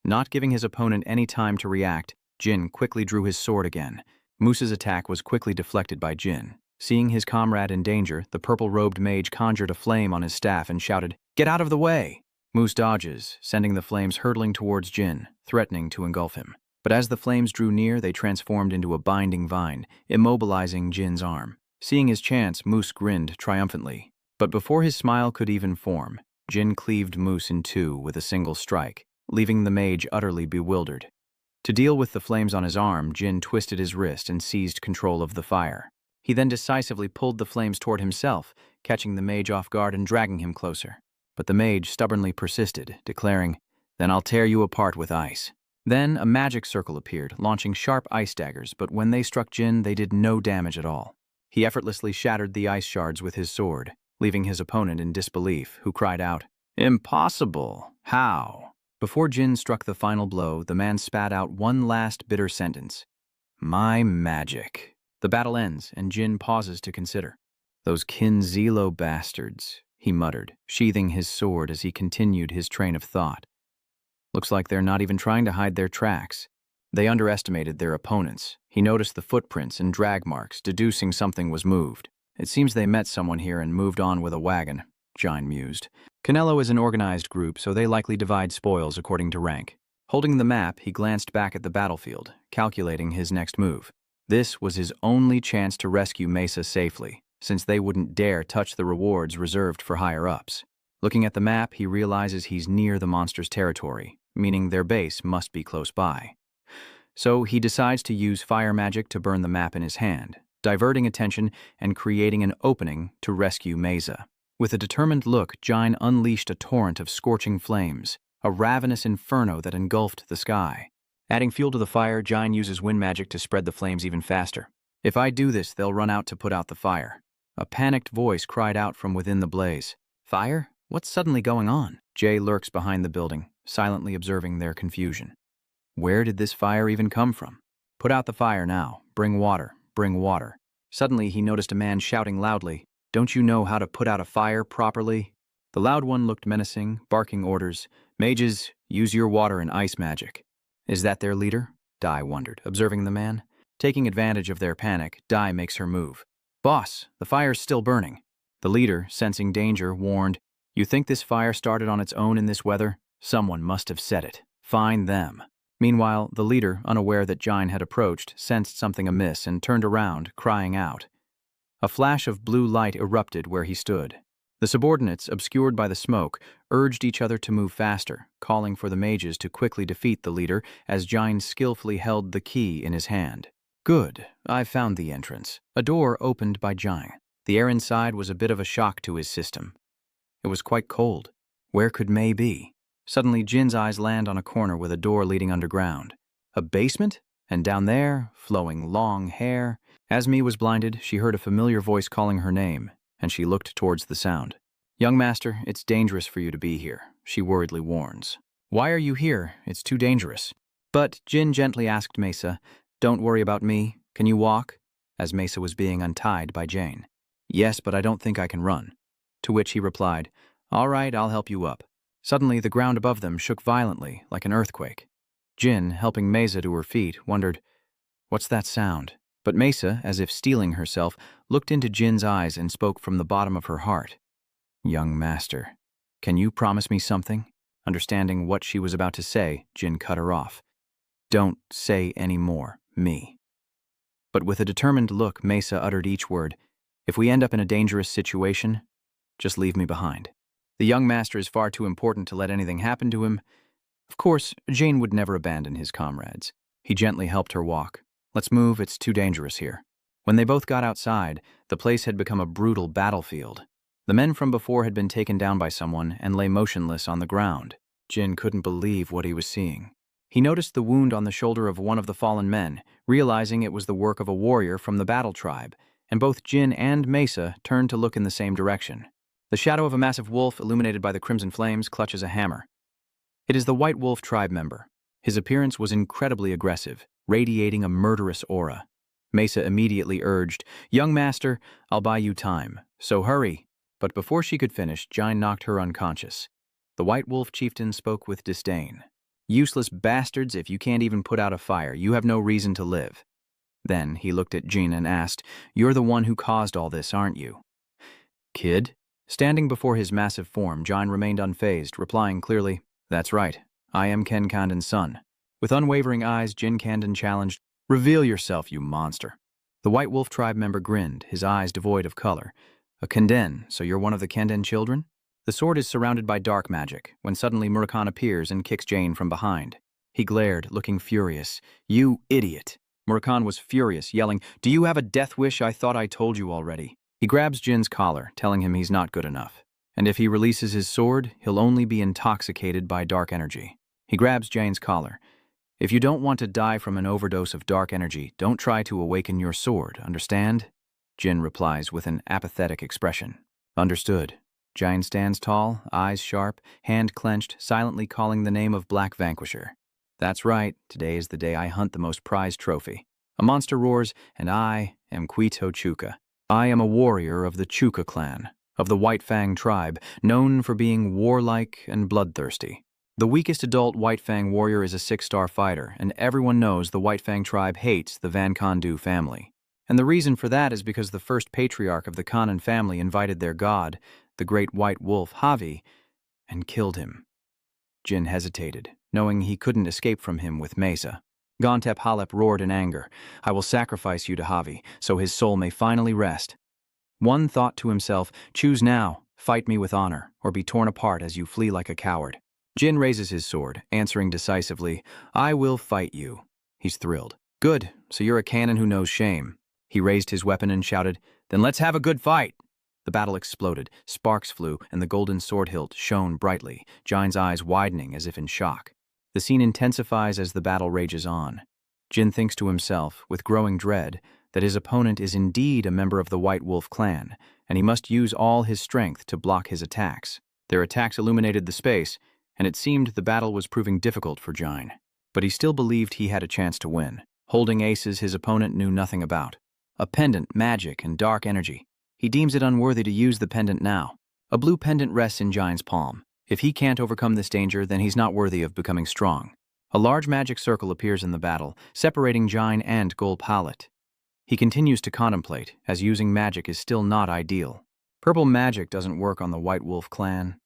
Not giving his opponent any time to react, Jin quickly drew his sword again. Moose's attack was quickly deflected by Jin. Seeing his comrade in danger, the purple-robed mage conjured a flame on his staff and shouted, "Get out of the way!" Moose dodges, sending the flames hurtling towards Jin, threatening to engulf him. But as the flames drew near, they transformed into a binding vine, immobilizing Jin's arm. Seeing his chance, Moose grinned triumphantly. But before his smile could even form, Jin cleaved Moose in two with a single strike, leaving the mage utterly bewildered. To deal with the flames on his arm, Jin twisted his wrist and seized control of the fire. He then decisively pulled the flames toward himself, catching the mage off guard and dragging him closer. But the mage stubbornly persisted, declaring, "Then I'll tear you apart with ice." Then a magic circle appeared, launching sharp ice daggers, but when they struck Jin, they did no damage at all. He effortlessly shattered the ice shards with his sword, leaving his opponent in disbelief, who cried out, "Impossible! How?" Before Jin struck the final blow, the man spat out one last bitter sentence. "My magic." The battle ends, and Jin pauses to consider. "Those Kinzilo bastards," he muttered, sheathing his sword as he continued his train of thought. "Looks like they're not even trying to hide their tracks." They underestimated their opponents. He noticed the footprints and drag marks, deducing something was moved. "It seems they met someone here and moved on with a wagon," Jine mused. Canelo is an organized group, so they likely divide spoils according to rank. Holding the map, he glanced back at the battlefield, calculating his next move. This was his only chance to rescue Mesa safely, since they wouldn't dare touch the rewards reserved for higher-ups. Looking at the map, he realizes he's near the monster's territory, meaning their base must be close by. So he decides to use fire magic to burn the map in his hand, diverting attention and creating an opening to rescue Mesa. With a determined look, Jine unleashed a torrent of scorching flames, a ravenous inferno that engulfed the sky. Adding fuel to the fire, Jine uses wind magic to spread the flames even faster. "If I do this, they'll run out to put out the fire." A panicked voice cried out from within the blaze. "Fire? What's suddenly going on?" Jay lurks behind the building, silently observing their confusion. Where did this fire even come from? "Put out the fire now. Bring water. Bring water." Suddenly, he noticed a man shouting loudly, "Don't you know how to put out a fire properly?" The loud one looked menacing, barking orders. "Mages, use your water and ice magic." Is that their leader? Dai wondered, observing the man. Taking advantage of their panic, Dai makes her move. "Boss, the fire's still burning." The leader, sensing danger, warned, "You think this fire started on its own in this weather? Someone must have set it. Find them." Meanwhile, the leader, unaware that Jine had approached, sensed something amiss and turned around, crying out. A flash of blue light erupted where he stood. The subordinates, obscured by the smoke, urged each other to move faster, calling for the mages to quickly defeat the leader as Jine skillfully held the key in his hand. "Good, I've found the entrance." A door opened by Jine. The air inside was a bit of a shock to his system. It was quite cold. Where could May be? Suddenly, Jin's eyes land on a corner with a door leading underground. A basement? And down there, flowing long hair. As May was blinded, she heard a familiar voice calling her name, and she looked towards the sound. "Young master, it's dangerous for you to be here," she worriedly warns. "Why are you here? It's too dangerous." But Jin gently asked Mesa, "Don't worry about me. Can you walk?" As Mesa was being untied by Jane. "Yes, but I don't think I can run." To which he replied, "All right, I'll help you up." Suddenly, the ground above them shook violently, like an earthquake. Jin, helping Mesa to her feet, wondered, "What's that sound?" But Mesa, as if steeling herself, looked into Jin's eyes and spoke from the bottom of her heart. "Young master, can you promise me something?" Understanding what she was about to say, Jin cut her off. "Don't say any more, me." But with a determined look, Mesa uttered each word. If we end up in a dangerous situation, just leave me behind. The young master is far too important to let anything happen to him. Of course, Jane would never abandon his comrades. He gently helped her walk. Let's move, it's too dangerous here. When they both got outside, the place had become a brutal battlefield. The men from before had been taken down by someone and lay motionless on the ground. Jin couldn't believe what he was seeing. He noticed the wound on the shoulder of one of the fallen men, realizing it was the work of a warrior from the battle tribe, and both Jin and Mesa turned to look in the same direction. The shadow of a massive wolf, illuminated by the crimson flames, clutches a hammer. It is the White Wolf tribe member. His appearance was incredibly aggressive, radiating a murderous aura. Mesa immediately urged, "Young master, I'll buy you time, so hurry." But before she could finish, Jine knocked her unconscious. The White Wolf chieftain spoke with disdain. "Useless bastards, if you can't even put out a fire, you have no reason to live." Then he looked at Jin and asked, "You're the one who caused all this, aren't you?" "Kid?" Standing before his massive form, Jine remained unfazed, replying clearly, "That's right, I am Ken Kandan's son." With unwavering eyes, Jin Kandan challenged, "Reveal yourself, you monster." The White Wolf tribe member grinned, his eyes devoid of color. "A Kanden, so you're one of the Kanden children?" The sword is surrounded by dark magic, when suddenly Murakhan appears and kicks Jane from behind. He glared, looking furious. "You idiot!" Murakhan was furious, yelling, "Do you have a death wish? I thought I told you already." He grabs Jin's collar, telling him he's not good enough. And if he releases his sword, he'll only be intoxicated by dark energy. He grabs Jane's collar. "If you don't want to die from an overdose of dark energy, don't try to awaken your sword, understand?" Jin replies with an apathetic expression. "Understood." Jine stands tall, eyes sharp, hand clenched, silently calling the name of Black Vanquisher. "That's right, today is the day I hunt the most prized trophy." A monster roars, and I am Quito Chuka. I am a warrior of the Chuka clan, of the White Fang tribe, known for being warlike and bloodthirsty. The weakest adult White Fang warrior is a 6-star fighter, and everyone knows the White Fang tribe hates the Van Kondu family. And the reason for that is because the first patriarch of the Conin family invited their god, the great white wolf Javi, and killed him. Jin hesitated, knowing he couldn't escape from him with Mesa. Gontep Halep roared in anger, "I will sacrifice you to Javi, so his soul may finally rest." One thought to himself, "Choose now, fight me with honor, or be torn apart as you flee like a coward." Jin raises his sword, answering decisively, "I will fight you." He's thrilled. "Good, so you're a cannon who knows shame." He raised his weapon and shouted, "Then let's have a good fight." The battle exploded, sparks flew, and the golden sword hilt shone brightly, Jine's eyes widening as if in shock. The scene intensifies as the battle rages on. Jin thinks to himself, with growing dread, that his opponent is indeed a member of the White Wolf clan, and he must use all his strength to block his attacks. Their attacks illuminated the space, and it seemed the battle was proving difficult for Jine. But he still believed he had a chance to win, holding aces his opponent knew nothing about. A pendant, magic, and dark energy. He deems it unworthy to use the pendant now. A blue pendant rests in Jine's palm. If he can't overcome this danger, then he's not worthy of becoming strong. A large magic circle appears in the battle, separating Jine and Gol Palet. He continues to contemplate, as using magic is still not ideal. Purple magic doesn't work on the White Wolf clan.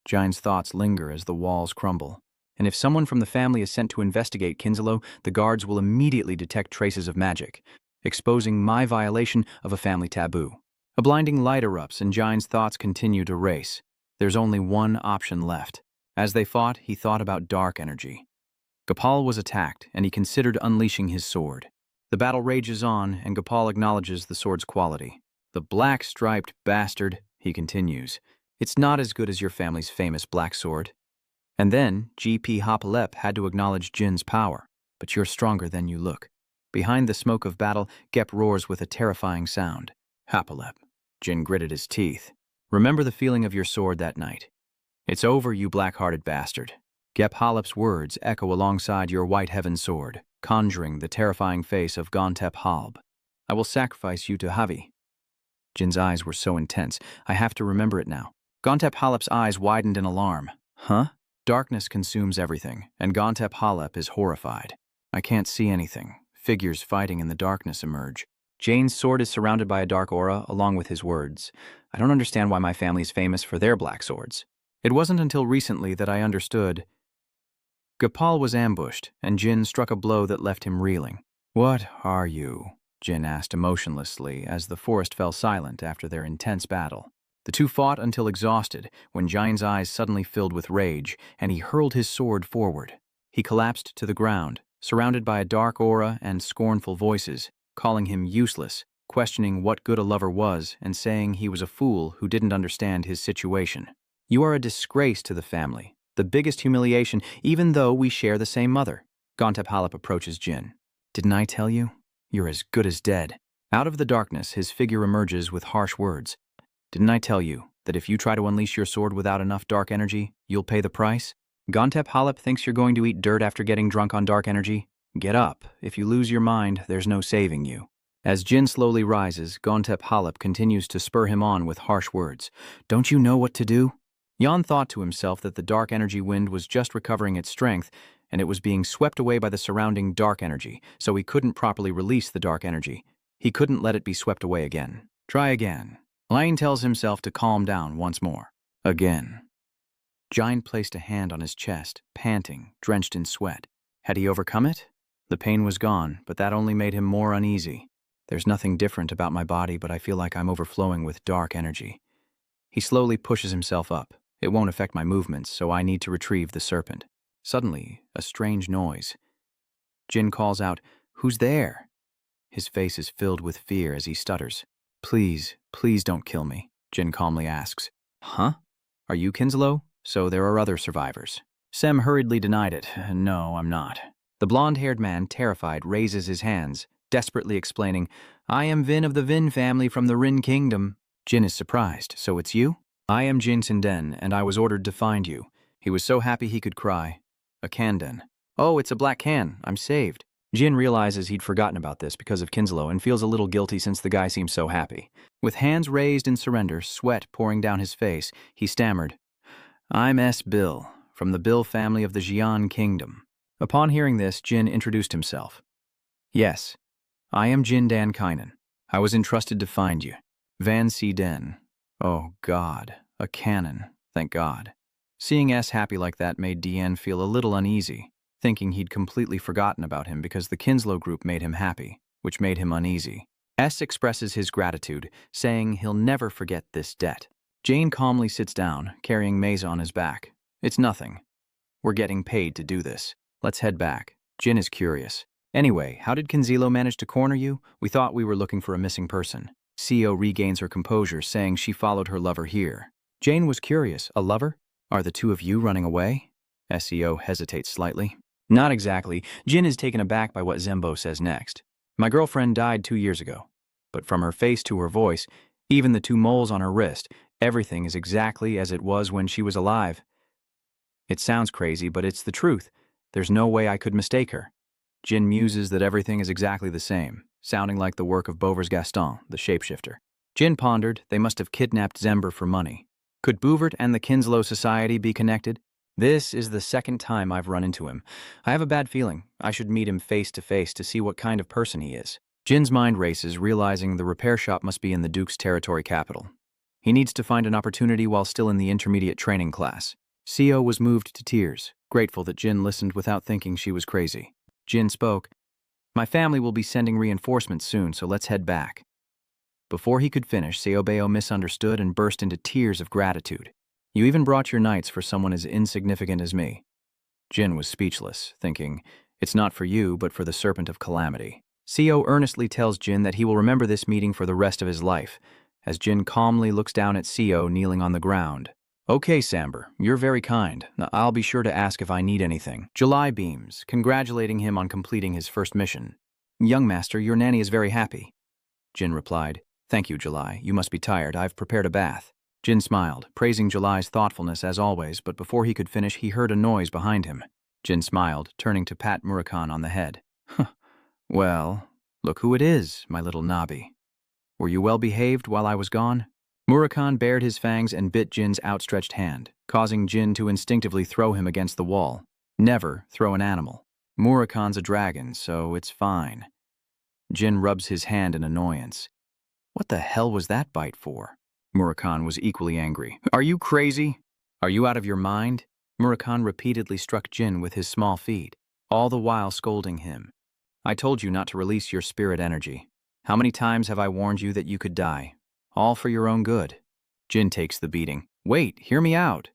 Jine's thoughts linger as the walls crumble. And if someone from the family is sent to investigate Kinselo, the guards will immediately detect traces of magic, exposing my violation of a family taboo. A blinding light erupts and Jine's thoughts continue to race. There's only one option left. As they fought, he thought about dark energy. Gopal was attacked, and he considered unleashing his sword. The battle rages on, and Gopal acknowledges the sword's quality. "The black-striped bastard," he continues. "It's not as good as your family's famous black sword." And then, G.P. Hopalep had to acknowledge Jin's power. "But you're stronger than you look." Behind the smoke of battle, Gep roars with a terrifying sound. "Hopalep." Jin gritted his teeth. "Remember the feeling of your sword that night. It's over, you black-hearted bastard." Gep Halep's words echo alongside your white heaven sword, conjuring the terrifying face of Gontep Halb. "I will sacrifice you to Javi." Jin's eyes were so intense, I have to remember it now. Gontep Halep's eyes widened in alarm. "Huh?" Darkness consumes everything, and Gontep Halep is horrified. "I can't see anything. Figures fighting in the darkness emerge." Jane's sword is surrounded by a dark aura, along with his words. "I don't understand why my family is famous for their black swords." It wasn't until recently that I understood. Gopal was ambushed, and Jin struck a blow that left him reeling. "What are you?" Jin asked emotionlessly as the forest fell silent after their intense battle. The two fought until exhausted, when Jin's eyes suddenly filled with rage, and he hurled his sword forward. He collapsed to the ground, surrounded by a dark aura and scornful voices, calling him useless, questioning what good a lover was, and saying he was a fool who didn't understand his situation. You are a disgrace to the family, the biggest humiliation, even though we share the same mother. Gontep approaches Jin. Didn't I tell you? You're as good as dead. Out of the darkness, his figure emerges with harsh words. Didn't I tell you that if you try to unleash your sword without enough dark energy, you'll pay the price? Gontep thinks you're going to eat dirt after getting drunk on dark energy? Get up. If you lose your mind, there's no saving you. As Jin slowly rises, Gontep continues to spur him on with harsh words. Don't you know what to do? Yan thought to himself that the dark energy wind was just recovering its strength, and it was being swept away by the surrounding dark energy, so he couldn't properly release the dark energy. He couldn't let it be swept away again. Try again. Lion tells himself to calm down once more. Again. Jin placed a hand on his chest, panting, drenched in sweat. Had he overcome it? The pain was gone, but that only made him more uneasy. There's nothing different about my body, but I feel like I'm overflowing with dark energy. He slowly pushes himself up. It won't affect my movements, so I need to retrieve the serpent. Suddenly, a strange noise. Jin calls out, "Who's there?" His face is filled with fear as he stutters. Please don't kill me, Jin calmly asks. Huh? Are you Kinslow? So there are other survivors. Sem hurriedly denied it. No, I'm not. The blonde-haired man, terrified, raises his hands, desperately explaining, I am Vin of the Vin family from the Rin Kingdom. Jin is surprised. So it's you? I am Jin Sinden, and I was ordered to find you. He was so happy he could cry. A Kanden. Oh, it's a black can. I'm saved. Jin realizes he'd forgotten about this because of Kinslow and feels a little guilty since the guy seems so happy. With hands raised in surrender, sweat pouring down his face, he stammered, I'm S. Bill, from the Bill family of the Jian Kingdom. Upon hearing this, Jin introduced himself. Yes, I am Jin Dan Kainan. I was entrusted to find you. Van Si Den. Oh, God. A cannon. Thank God. Seeing S happy like that made Dien feel a little uneasy, thinking he'd completely forgotten about him because the Kinslow group made him happy, which made him uneasy. S expresses his gratitude, saying he'll never forget this debt. Jane calmly sits down, carrying Mesa on his back. It's nothing. We're getting paid to do this. Let's head back. Jin is curious. Anyway, how did Kinzilo manage to corner you? We thought we were looking for a missing person. CEO regains her composure, saying she followed her lover here. Jane was curious. A lover? Are the two of you running away? SEO hesitates slightly. Not exactly. Jin is taken aback by what Zembo says next. My girlfriend died 2 years ago. But from her face to her voice, even the 2 moles on her wrist, everything is exactly as it was when she was alive. It sounds crazy, but it's the truth. There's no way I could mistake her. Jin muses that everything is exactly the same, sounding like the work of Bouvers Gaston, the shapeshifter. Jin pondered they must have kidnapped Zember for money. Could Bouvert and the Kinslow Society be connected? This is the 2nd time I've run into him. I have a bad feeling. I should meet him face to face to see what kind of person he is. Jin's mind races, realizing the repair shop must be in the Duke's territory capital. He needs to find an opportunity while still in the intermediate training class. CO was moved to tears, grateful that Jin listened without thinking she was crazy. Jin spoke, My family will be sending reinforcements soon, so let's head back. Before he could finish, Seobeo misunderstood and burst into tears of gratitude. You even brought your knights for someone as insignificant as me. Jin was speechless, thinking, it's not for you, but for the Serpent of Calamity. CO earnestly tells Jin that he will remember this meeting for the rest of his life, as Jin calmly looks down at CO kneeling on the ground. Okay, Samber, you're very kind. I'll be sure to ask if I need anything. July beams, congratulating him on completing his first mission. Young master, your nanny is very happy. Jin replied, Thank you, July. You must be tired. I've prepared a bath. Jin smiled, praising July's thoughtfulness as always, but before he could finish, he heard a noise behind him. Jin smiled, turning to pat Murakhan on the head. Well, look who it is, my little Nabi. Were you well behaved while I was gone? Murakhan bared his fangs and bit Jin's outstretched hand, causing Jin to instinctively throw him against the wall. Never throw an animal. Murakhan's a dragon, so it's fine. Jin rubs his hand in annoyance. What the hell was that bite for? Murakhan was equally angry. Are you crazy? Are you out of your mind? Murakhan repeatedly struck Jin with his small feet, all the while scolding him. I told you not to release your spirit energy. How many times have I warned you that you could die? All for your own good. Jin takes the beating. Wait, hear me out.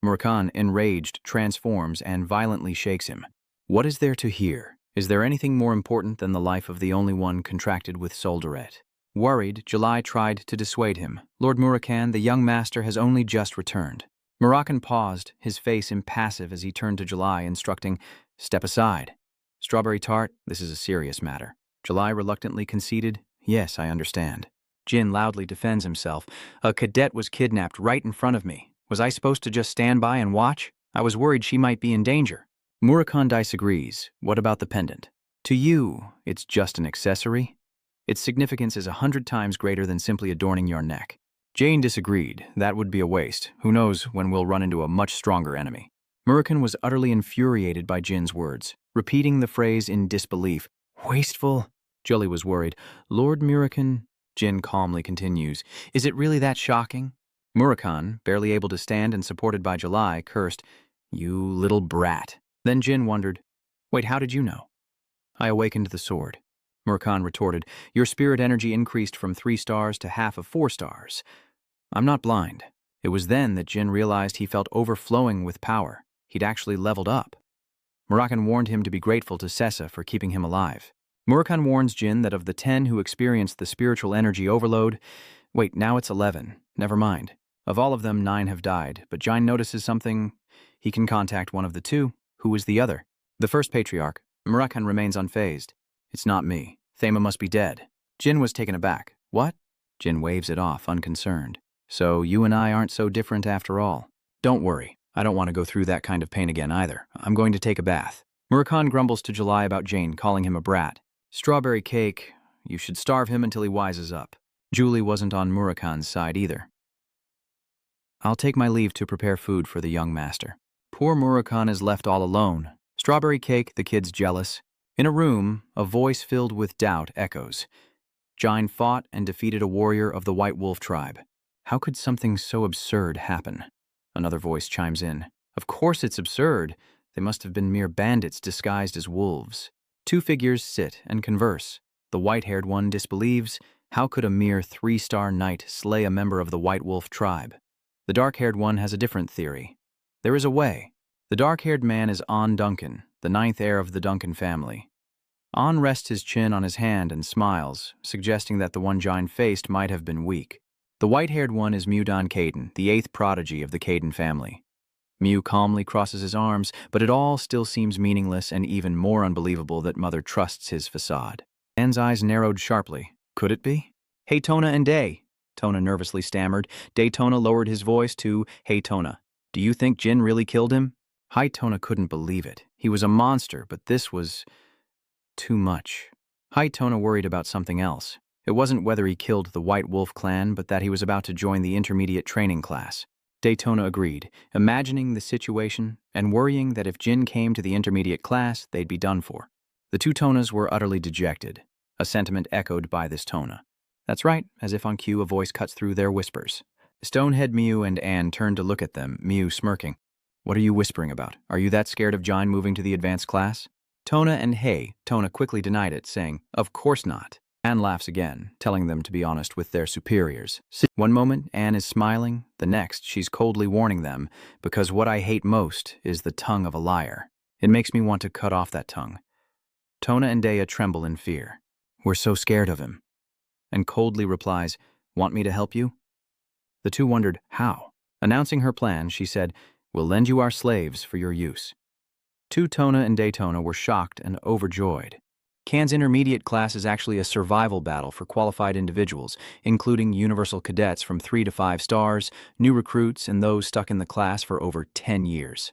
Murakhan, enraged, transforms and violently shakes him. What is there to hear? Is there anything more important than the life of the only one contracted with Soldaret? Worried, July tried to dissuade him. Lord Murakhan, the young master, has only just returned. Murakhan paused, his face impassive as he turned to July, instructing, Step aside. Strawberry Tart, this is a serious matter. July reluctantly conceded, Yes, I understand. Jin loudly defends himself. A cadet was kidnapped right in front of me. Was I supposed to just stand by and watch? I was worried she might be in danger. Murakhan disagrees. What about the pendant? To you, it's just an accessory? Its significance is 100 times greater than simply adorning your neck. Jane disagreed. That would be a waste. Who knows when we'll run into a much stronger enemy. Murakhan was utterly infuriated by Jin's words, repeating the phrase in disbelief. Wasteful? Julie was worried. Lord Murakhan, Jin calmly continues, is it really that shocking? Murakhan, barely able to stand and supported by July, cursed, You little brat. Then Jin wondered, Wait, how did you know? I awakened the sword. Murakhan retorted, Your spirit energy increased from 3 stars to half of 4 stars. I'm not blind. It was then that Jin realized he felt overflowing with power. He'd actually leveled up. Murakhan warned him to be grateful to Sessa for keeping him alive. Murakhan warns Jin that of the 10 who experienced the spiritual energy overload, wait, now it's 11. Never mind. Of all of them, 9 have died, but Jin notices something. He can contact one of the 2. Who is the other? The first patriarch. Murakhan remains unfazed. It's not me. Thema must be dead. Jin was taken aback. What? Jin waves it off, unconcerned. So you and I aren't so different after all. Don't worry. I don't want to go through that kind of pain again either. I'm going to take a bath. Murakhan grumbles to July about Jane, calling him a brat. Strawberry cake. You should starve him until he wises up. Julie wasn't on Murakhan's side either. I'll take my leave to prepare food for the young master. Poor Murakhan is left all alone. Strawberry cake, the kid's jealous. In a room, a voice filled with doubt echoes. Jine fought and defeated a warrior of the White Wolf tribe. How could something so absurd happen? Another voice chimes in. Of course it's absurd. They must have been mere bandits disguised as wolves. 2 figures sit and converse. The white-haired one disbelieves. How could a mere 3-star knight slay a member of the White Wolf tribe? The dark-haired one has a different theory. There is a way. The dark-haired man is On Duncan, the 9th heir of the Duncan family. On rests his chin on his hand and smiles, suggesting that the one Jine faced might have been weak. The white-haired one is Mudan Caden, the 8th prodigy of the Caden family. Mew calmly crosses his arms, but it all still seems meaningless and even more unbelievable that Mother trusts his facade. Anne's eyes narrowed sharply. Could it be? Hey, Tona and Day. Tona nervously stammered. Daytona lowered his voice to, Hey, Tona. Do you think Jin really killed him? High Tona couldn't believe it. He was a monster, but this was too much. High Tona worried about something else. It wasn't whether he killed the White Wolf clan, but that he was about to join the intermediate training class. Daytona agreed, imagining the situation and worrying that if Jin came to the intermediate class, they'd be done for. The 2 Tonas were utterly dejected, a sentiment echoed by this Tona. That's right, as if on cue a voice cuts through their whispers. Stonehead Mew and Anne turned to look at them, Mew smirking. What are you whispering about? Are you that scared of Jine moving to the advanced class? Tona and Hey, Tona quickly denied it, saying, Of course not. Anne laughs again, telling them to be honest with their superiors. One moment, Anne is smiling. The next, she's coldly warning them, because what I hate most is the tongue of a liar. It makes me want to cut off that tongue. Tona and Dea tremble in fear. We're so scared of him. And coldly replies, Want me to help you? The 2 wondered, how? Announcing her plan, she said, We'll lend you our slaves for your use. 2 Tona and Daytona were shocked and overjoyed. Can's intermediate class is actually a survival battle for qualified individuals, including universal cadets from 3 to 5 stars, new recruits, and those stuck in the class for over 10 years.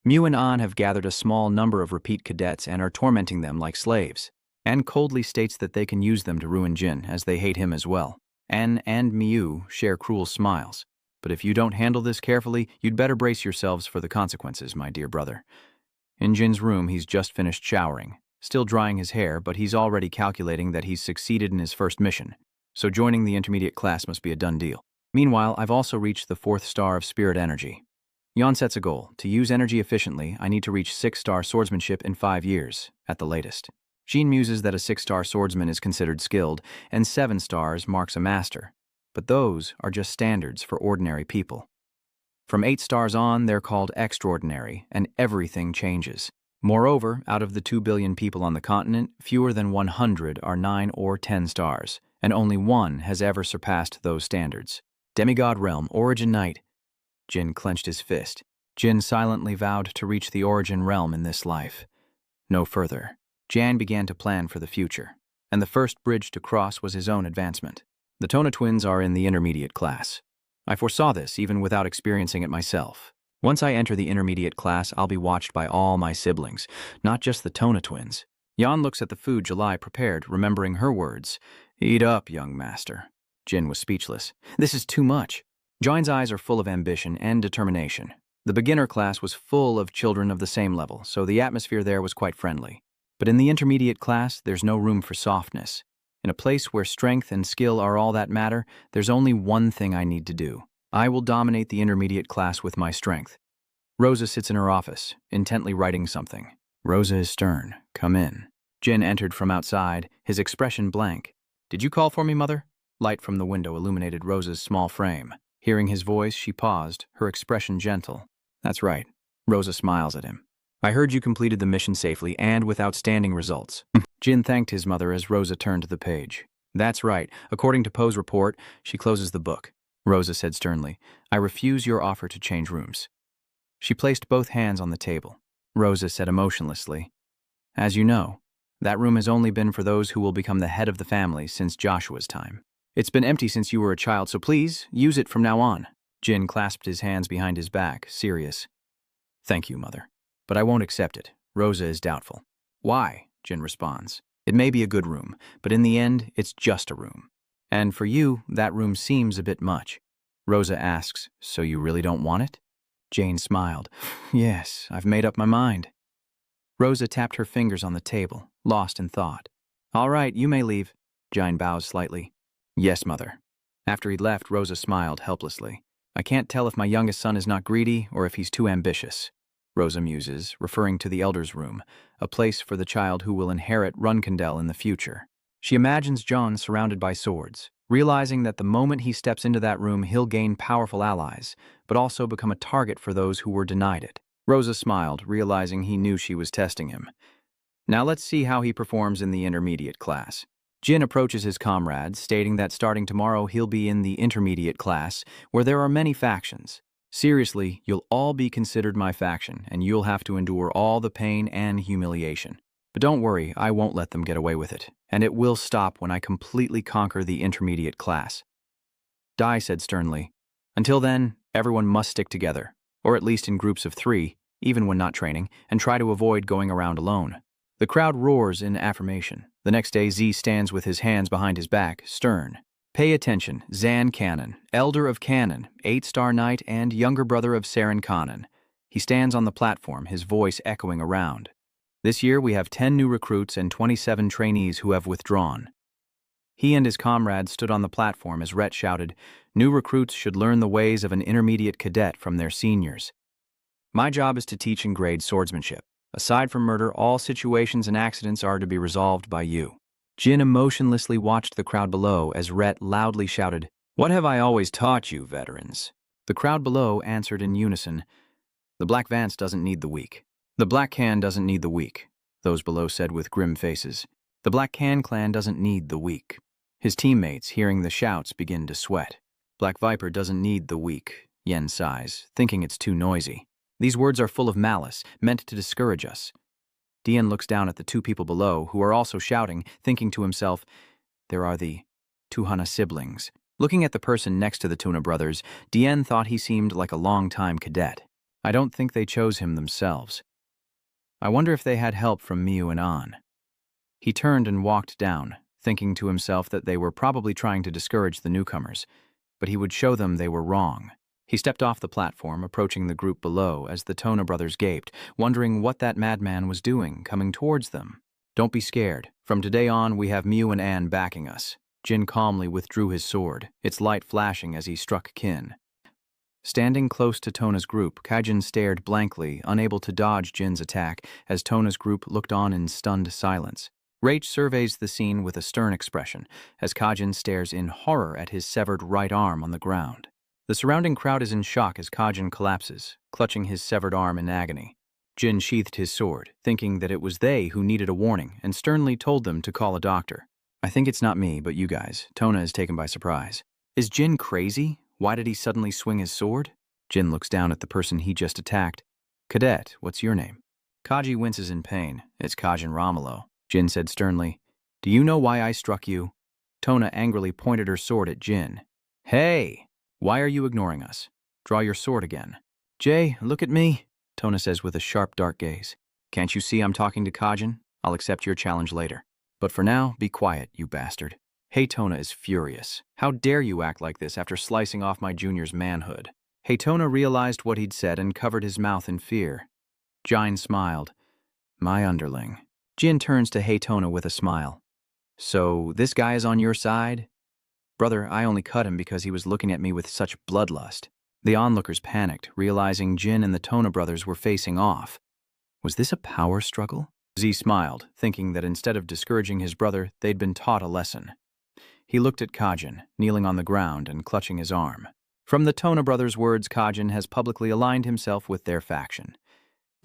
Mew and An have gathered a small number of repeat cadets and are tormenting them like slaves. Anne coldly states that they can use them to ruin Jin, as they hate him as well. Anne and Mew share cruel smiles. But if you don't handle this carefully, you'd better brace yourselves for the consequences, my dear brother. In Jin's room, he's just finished showering. Still drying his hair, but he's already calculating that he's succeeded in his first mission. So joining the intermediate class must be a done deal. Meanwhile, I've also reached the 4th star of spirit energy. Yon sets a goal. To use energy efficiently, I need to reach 6-star swordsmanship in 5 years, at the latest. Jean muses that a 6-star swordsman is considered skilled, and 7 stars marks a master. But those are just standards for ordinary people. From 8 stars on, they're called extraordinary, and everything changes. Moreover, out of the 2 billion people on the continent, fewer than 100 are 9 or 10 stars, and only one has ever surpassed those standards. Demigod Realm, Origin Night. Jin clenched his fist. Jin silently vowed to reach the Origin Realm in this life. No further. Jan began to plan for the future, and the first bridge to cross was his own advancement. The Tona twins are in the intermediate class. I foresaw this even without experiencing it myself. Once I enter the intermediate class, I'll be watched by all my siblings, not just the Tona twins. Yan looks at the food July prepared, remembering her words. Eat up, young master. Jin was speechless. This is too much. Join's eyes are full of ambition and determination. The beginner class was full of children of the same level, so the atmosphere there was quite friendly. But in the intermediate class, there's no room for softness. In a place where strength and skill are all that matter, there's only one thing I need to do. I will dominate the intermediate class with my strength. Rosa sits in her office, intently writing something. Rosa is stern. Come in. Jin entered from outside, his expression blank. Did you call for me, mother? Light from the window illuminated Rosa's small frame. Hearing his voice, she paused, her expression gentle. That's right. Rosa smiles at him. I heard you completed the mission safely and with outstanding results. Jin thanked his mother as Rosa turned to the page. That's right. According to Poe's report, she closes the book. Rosa said sternly, I refuse your offer to change rooms. She placed both hands on the table. Rosa said emotionlessly, As you know, that room has only been for those who will become the head of the family since Joshua's time. It's been empty since you were a child, so please, use it from now on. Jin clasped his hands behind his back, serious. Thank you, mother. But I won't accept it. Rosa is doubtful. Why? Jin responds. It may be a good room, but in the end, it's just a room. And for you, that room seems a bit much. Rosa asks, so you really don't want it? Jane smiled. Yes, I've made up my mind. Rosa tapped her fingers on the table, lost in thought. All right, you may leave. Jane bows slightly. Yes, mother. After he left, Rosa smiled helplessly. I can't tell if my youngest son is not greedy or if he's too ambitious. Rosa muses, referring to the elder's room, a place for the child who will inherit Runkindel in the future. She imagines John surrounded by swords, realizing that the moment he steps into that room, he'll gain powerful allies, but also become a target for those who were denied it. Rosa smiled, realizing he knew she was testing him. Now let's see how he performs in the intermediate class. Jin approaches his comrades, stating that starting tomorrow he'll be in the intermediate class, where there are many factions. Seriously, you'll all be considered my faction, and you'll have to endure all the pain and humiliation. But don't worry, I won't let them get away with it, and it will stop when I completely conquer the intermediate class. Dai said sternly, Until then, everyone must stick together, or at least in groups of 3, even when not training, and try to avoid going around alone. The crowd roars in affirmation. The next day, Z stands with his hands behind his back, stern. Pay attention, Zan Canon, elder of Canon, 8-star knight, and younger brother of Saren Conin. He stands on the platform, his voice echoing around. This year we have 10 new recruits and 27 trainees who have withdrawn. He and his comrades stood on the platform as Rhett shouted, New recruits should learn the ways of an intermediate cadet from their seniors. My job is to teach and grade swordsmanship. Aside from murder, all situations and accidents are to be resolved by you. Jin emotionlessly watched the crowd below as Rhett loudly shouted, What have I always taught you, veterans? The crowd below answered in unison, The Black Vance doesn't need the weak. The Black Can doesn't need the weak, those below said with grim faces. The Black Can clan doesn't need the weak. His teammates, hearing the shouts, begin to sweat. Black Viper doesn't need the weak, Yen sighs, thinking it's too noisy. These words are full of malice, meant to discourage us. Dien looks down at the 2 people below, who are also shouting, thinking to himself, There are the Tuhana siblings. Looking at the person next to the Tuna brothers, Dien thought he seemed like a long-time cadet. I don't think they chose him themselves. I wonder if they had help from Miu and An. He turned and walked down, thinking to himself that they were probably trying to discourage the newcomers, but he would show them they were wrong. He stepped off the platform, approaching the group below as the Tona brothers gaped, wondering what that madman was doing, coming towards them. Don't be scared. From today on, we have Miu and An backing us. Jin calmly withdrew his sword, its light flashing as he struck Kin. Standing close to Tona's group, Kaijin stared blankly, unable to dodge Jin's attack, as Tona's group looked on in stunned silence. Rach surveys the scene with a stern expression as Kajin stares in horror at his severed right arm on the ground. The surrounding crowd is in shock as Kajin collapses, clutching his severed arm in agony. Jin sheathed his sword, thinking that it was they who needed a warning, and sternly told them to call a doctor. I think it's not me, but you guys. Tona is taken by surprise. Is Jin crazy? Why did he suddenly swing his sword? Jin looks down at the person he just attacked. Cadet, what's your name? Kaji winces in pain. It's Kajin Romolo. Jin said sternly, Do you know why I struck you? Tona angrily pointed her sword at Jin. Hey! Why are you ignoring us? Draw your sword again. Jay, look at me, Tona says with a sharp, dark gaze. Can't you see I'm talking to Kajin? I'll accept your challenge later. But for now, be quiet, you bastard. Tona is furious. How dare you act like this after slicing off my junior's manhood? Tona realized what he'd said and covered his mouth in fear. Jin smiled. My underling. Jin turns to Tona with a smile. So, this guy is on your side? Brother, I only cut him because he was looking at me with such bloodlust. The onlookers panicked, realizing Jin and the Tona brothers were facing off. Was this a power struggle? Z smiled, thinking that instead of discouraging his brother, they'd been taught a lesson. He looked at Kajin, kneeling on the ground and clutching his arm. From the Tona brothers' words, Kajin has publicly aligned himself with their faction.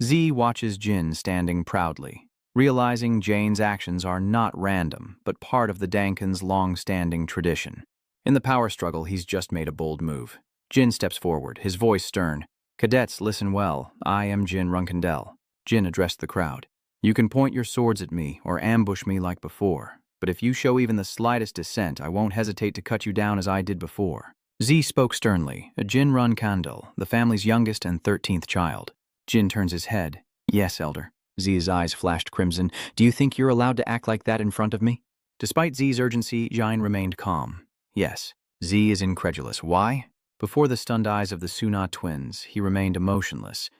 Z watches Jin standing proudly, realizing Jane's actions are not random, but part of the Dankin's long-standing tradition. In the power struggle, he's just made a bold move. Jin steps forward, his voice stern. Cadets, listen well. I am Jin Runkendel. Jin addressed the crowd. You can point your swords at me or ambush me like before, but if you show even the slightest dissent, I won't hesitate to cut you down as I did before. Z spoke sternly, Jin Runkendel, the family's youngest and 13th child. Jin turns his head. Yes, Elder. Z's eyes flashed crimson. Do you think you're allowed to act like that in front of me? Despite Z's urgency, Jin remained calm. Yes. Z is incredulous. Why? Before the stunned eyes of the Suna twins, he remained emotionless.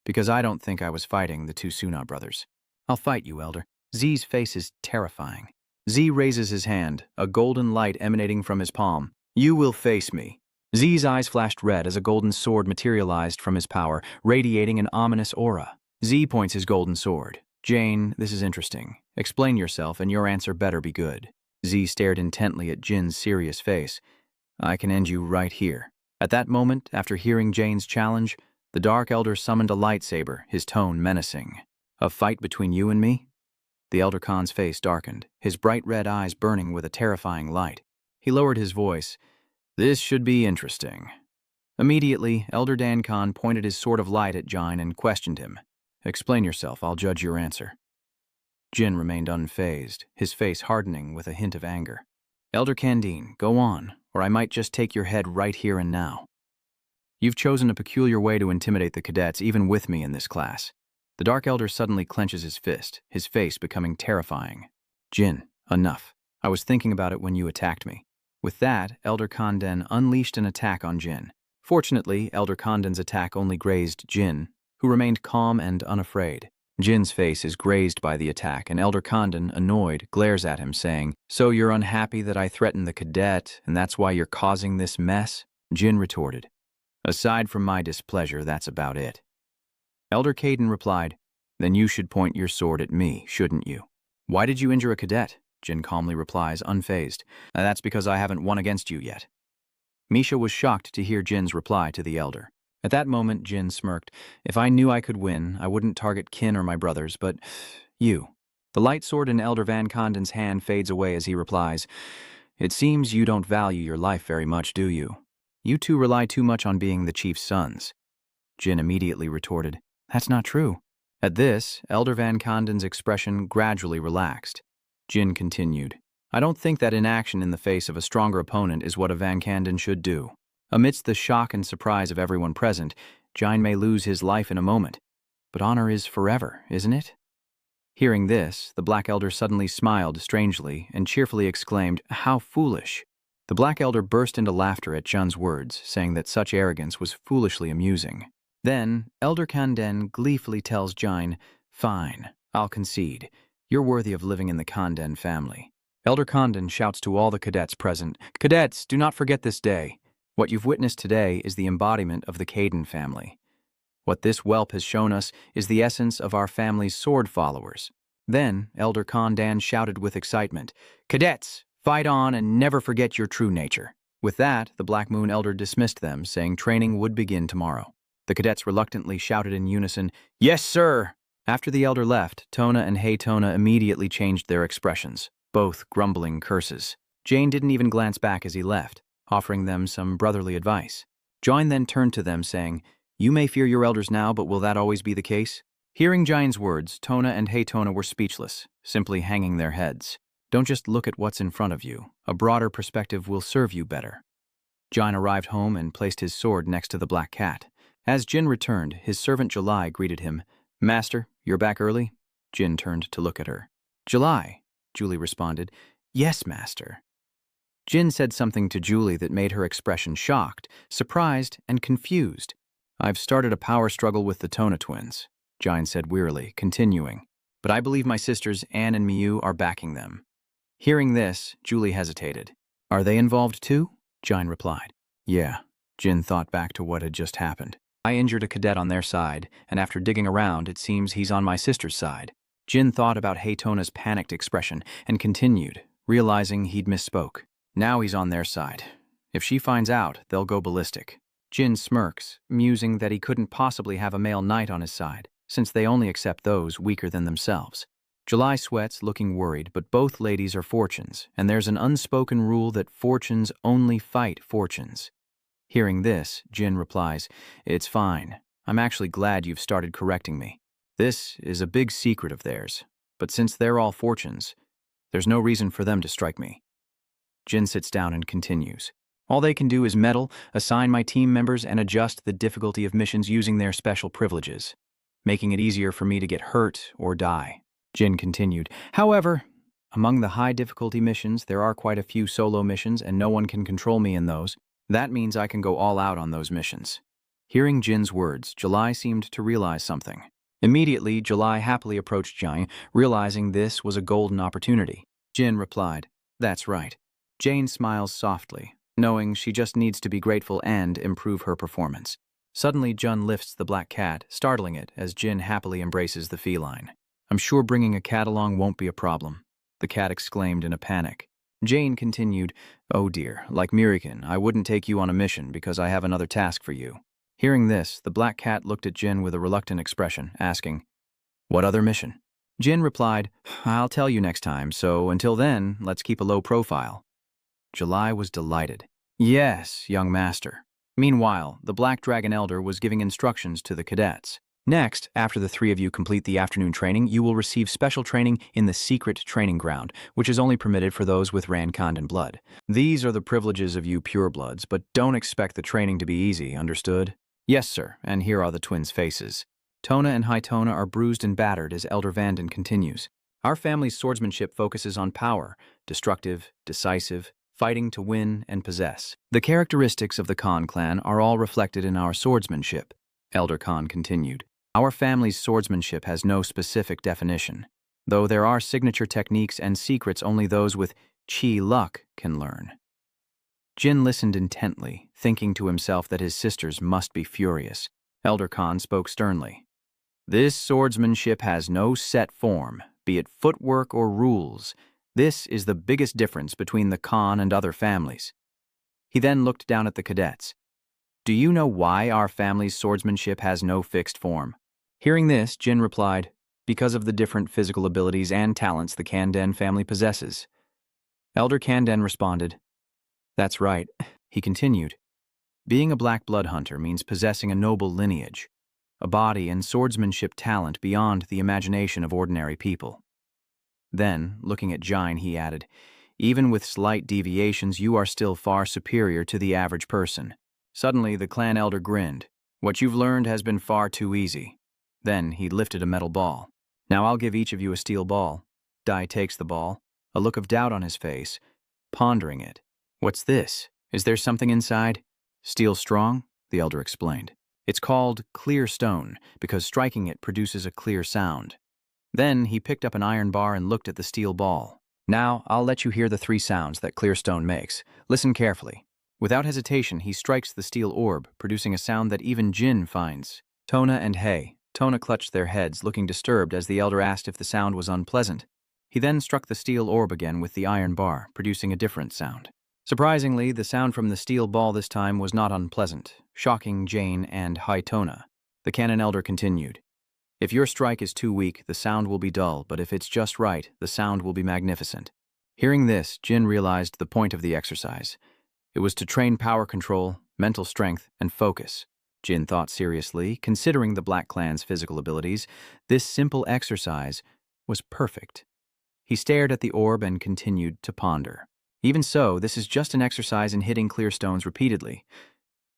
Because I don't think I was fighting the two Suna brothers. I'll fight you, Elder. Z's face is terrifying. Z raises his hand, a golden light emanating from his palm. You will face me. Z's eyes flashed red as a golden sword materialized from his power, radiating an ominous aura. Z points his golden sword. Jane, this is interesting. Explain yourself and your answer better be good. Z stared intently at Jin's serious face. I can end you right here. At that moment, after hearing Jane's challenge, the Dark Elder summoned a lightsaber, his tone menacing. A fight between you and me? The Elder Khan's face darkened, his bright red eyes burning with a terrifying light. He lowered his voice. This should be interesting. Immediately, Elder Dan Khan pointed his sword of light at Jin and questioned him. Explain yourself, I'll judge your answer. Jin remained unfazed, his face hardening with a hint of anger. Elder Kandine, go on, or I might just take your head right here and now. You've chosen a peculiar way to intimidate the cadets, even with me in this class. The Dark Elder suddenly clenches his fist, his face becoming terrifying. Jin, enough. I was thinking about it when you attacked me. With that, Elder Kanden unleashed an attack on Jin. Fortunately, Elder Kanden's attack only grazed Jin, who remained calm and unafraid. Jin's face is grazed by the attack, and Elder Kanden, annoyed, glares at him, saying, So you're unhappy that I threatened the cadet, and that's why you're causing this mess? Jin retorted, Aside from my displeasure, that's about it. Elder Caden replied, Then you should point your sword at me, shouldn't you? Why did you injure a cadet? Jin calmly replies, unfazed. That's because I haven't won against you yet. Misha was shocked to hear Jin's reply to the Elder. At that moment, Jin smirked. If I knew I could win, I wouldn't target Kin or my brothers, but you. The light sword in Elder Van Conden's hand fades away as he replies, It seems you don't value your life very much, do you? You two rely too much on being the chief's sons. Jin immediately retorted, That's not true. At this, Elder Van Conden's expression gradually relaxed. Jin continued, I don't think that inaction in the face of a stronger opponent is what a Van Conden should do. Amidst the shock and surprise of everyone present, Jin may lose his life in a moment. But honor is forever, isn't it? Hearing this, the Black Elder suddenly smiled strangely and cheerfully exclaimed, How foolish! The Black Elder burst into laughter at Jin's words, saying that such arrogance was foolishly amusing. Then, Elder Kanden gleefully tells Jin, Fine, I'll concede. You're worthy of living in the Kanden family. Elder Kanden shouts to all the cadets present, Cadets, do not forget this day. What you've witnessed today is the embodiment of the Caden family. What this whelp has shown us is the essence of our family's sword followers. Then, Elder Kondan shouted with excitement, "Cadets, fight on and never forget your true nature." With that, the Black Moon Elder dismissed them, saying training would begin tomorrow. The cadets reluctantly shouted in unison, "Yes, sir!" After the Elder left, Tona and Hey Tona immediately changed their expressions, both grumbling curses. Jane didn't even glance back as he left, offering them some brotherly advice. Jine then turned to them, saying, "You may fear your elders now, but will that always be the case?" Hearing Jine's words, Tona and Hey Tona were speechless, simply hanging their heads. Don't just look at what's in front of you. A broader perspective will serve you better. Jine arrived home and placed his sword next to the black cat. As Jin returned, his servant July greeted him. "Master, you're back early?" Jin turned to look at her. "July," Julie responded. "Yes, master." Jin said something to Julie that made her expression shocked, surprised, and confused. "I've started a power struggle with the Tona twins," Jine said wearily, continuing. "But I believe my sisters Anne and Miyu are backing them." Hearing this, Julie hesitated. "Are they involved too?" Jine replied. "Yeah." Jin thought back to what had just happened. "I injured a cadet on their side, and after digging around, it seems he's on my sister's side." Jin thought about Hey Tona's panicked expression and continued, realizing he'd misspoke. "Now he's on their side. If she finds out, they'll go ballistic." Jin smirks, musing that he couldn't possibly have a male knight on his side, since they only accept those weaker than themselves. July sweats, looking worried, but both ladies are fortunes, and there's an unspoken rule that fortunes only fight fortunes. Hearing this, Jin replies, "It's fine. I'm actually glad you've started correcting me. This is a big secret of theirs, but since they're all fortunes, there's no reason for them to strike me." Jin sits down and continues. "All they can do is meddle, assign my team members, and adjust the difficulty of missions using their special privileges, making it easier for me to get hurt or die." Jin continued, "However, among the high-difficulty missions, there are quite a few solo missions, and no one can control me in those. That means I can go all out on those missions." Hearing Jin's words, July seemed to realize something. Immediately, July happily approached Jine, realizing this was a golden opportunity. Jin replied, "That's right." Jane smiles softly, knowing she just needs to be grateful and improve her performance. Suddenly, Jun lifts the black cat, startling it as Jin happily embraces the feline. "I'm sure bringing a cat along won't be a problem," the cat exclaimed in a panic. Jane continued, "Oh dear, like Mirikan, I wouldn't take you on a mission because I have another task for you." Hearing this, the black cat looked at Jin with a reluctant expression, asking, "What other mission?" Jin replied, "I'll tell you next time, so until then, let's keep a low profile." July was delighted. "Yes, young master." Meanwhile, the Black Dragon Elder was giving instructions to the cadets. "Next, after the three of you complete the afternoon training, you will receive special training in the secret training ground, which is only permitted for those with Rankandan blood. These are the privileges of you purebloods, but don't expect the training to be easy, understood?" "Yes, sir, and here are the twins' faces." Tona and High Tona are bruised and battered as Elder Vanden continues. "Our family's swordsmanship focuses on power, destructive, decisive, fighting to win and possess. The characteristics of the Khan clan are all reflected in our swordsmanship," Elder Khan continued. "Our family's swordsmanship has no specific definition, though there are signature techniques and secrets only those with chi luck can learn." Jin listened intently, thinking to himself that his sisters must be furious. Elder Khan spoke sternly. "This swordsmanship has no set form, be it footwork or rules. This is the biggest difference between the Khan and other families." He then looked down at the cadets. "Do you know why our family's swordsmanship has no fixed form?" Hearing this, Jin replied, "Because of the different physical abilities and talents the Kanden family possesses." Elder Kanden responded, "That's right." He continued, "Being a black blood hunter means possessing a noble lineage, a body and swordsmanship talent beyond the imagination of ordinary people." Then, looking at Jine, he added, "Even with slight deviations, you are still far superior to the average person." Suddenly, the clan elder grinned. "What you've learned has been far too easy." Then he lifted a metal ball. "Now I'll give each of you a steel ball." Dai takes the ball, a look of doubt on his face, pondering it. "What's this? Is there something inside?" "Steel strong?" the elder explained. "It's called clear stone because striking it produces a clear sound." Then he picked up an iron bar and looked at the steel ball. "Now I'll let you hear the three sounds that clear stone makes. Listen carefully." Without hesitation, he strikes the steel orb, producing a sound that even Jin finds. Tona and Hey Tona clutched their heads, looking disturbed as the elder asked if the sound was unpleasant. He then struck the steel orb again with the iron bar, producing a different sound. Surprisingly, the sound from the steel ball this time was not unpleasant, shocking Jane and High Tona. The canon elder continued. If your strike is too weak, the sound will be dull, but if it's just right, the sound will be magnificent. Hearing this, Jin realized the point of the exercise. It was to train power control, mental strength, and focus. Jin thought seriously, considering the Black Clan's physical abilities, this simple exercise was perfect. He stared at the orb and continued to ponder. Even so, this is just an exercise in hitting clear stones repeatedly.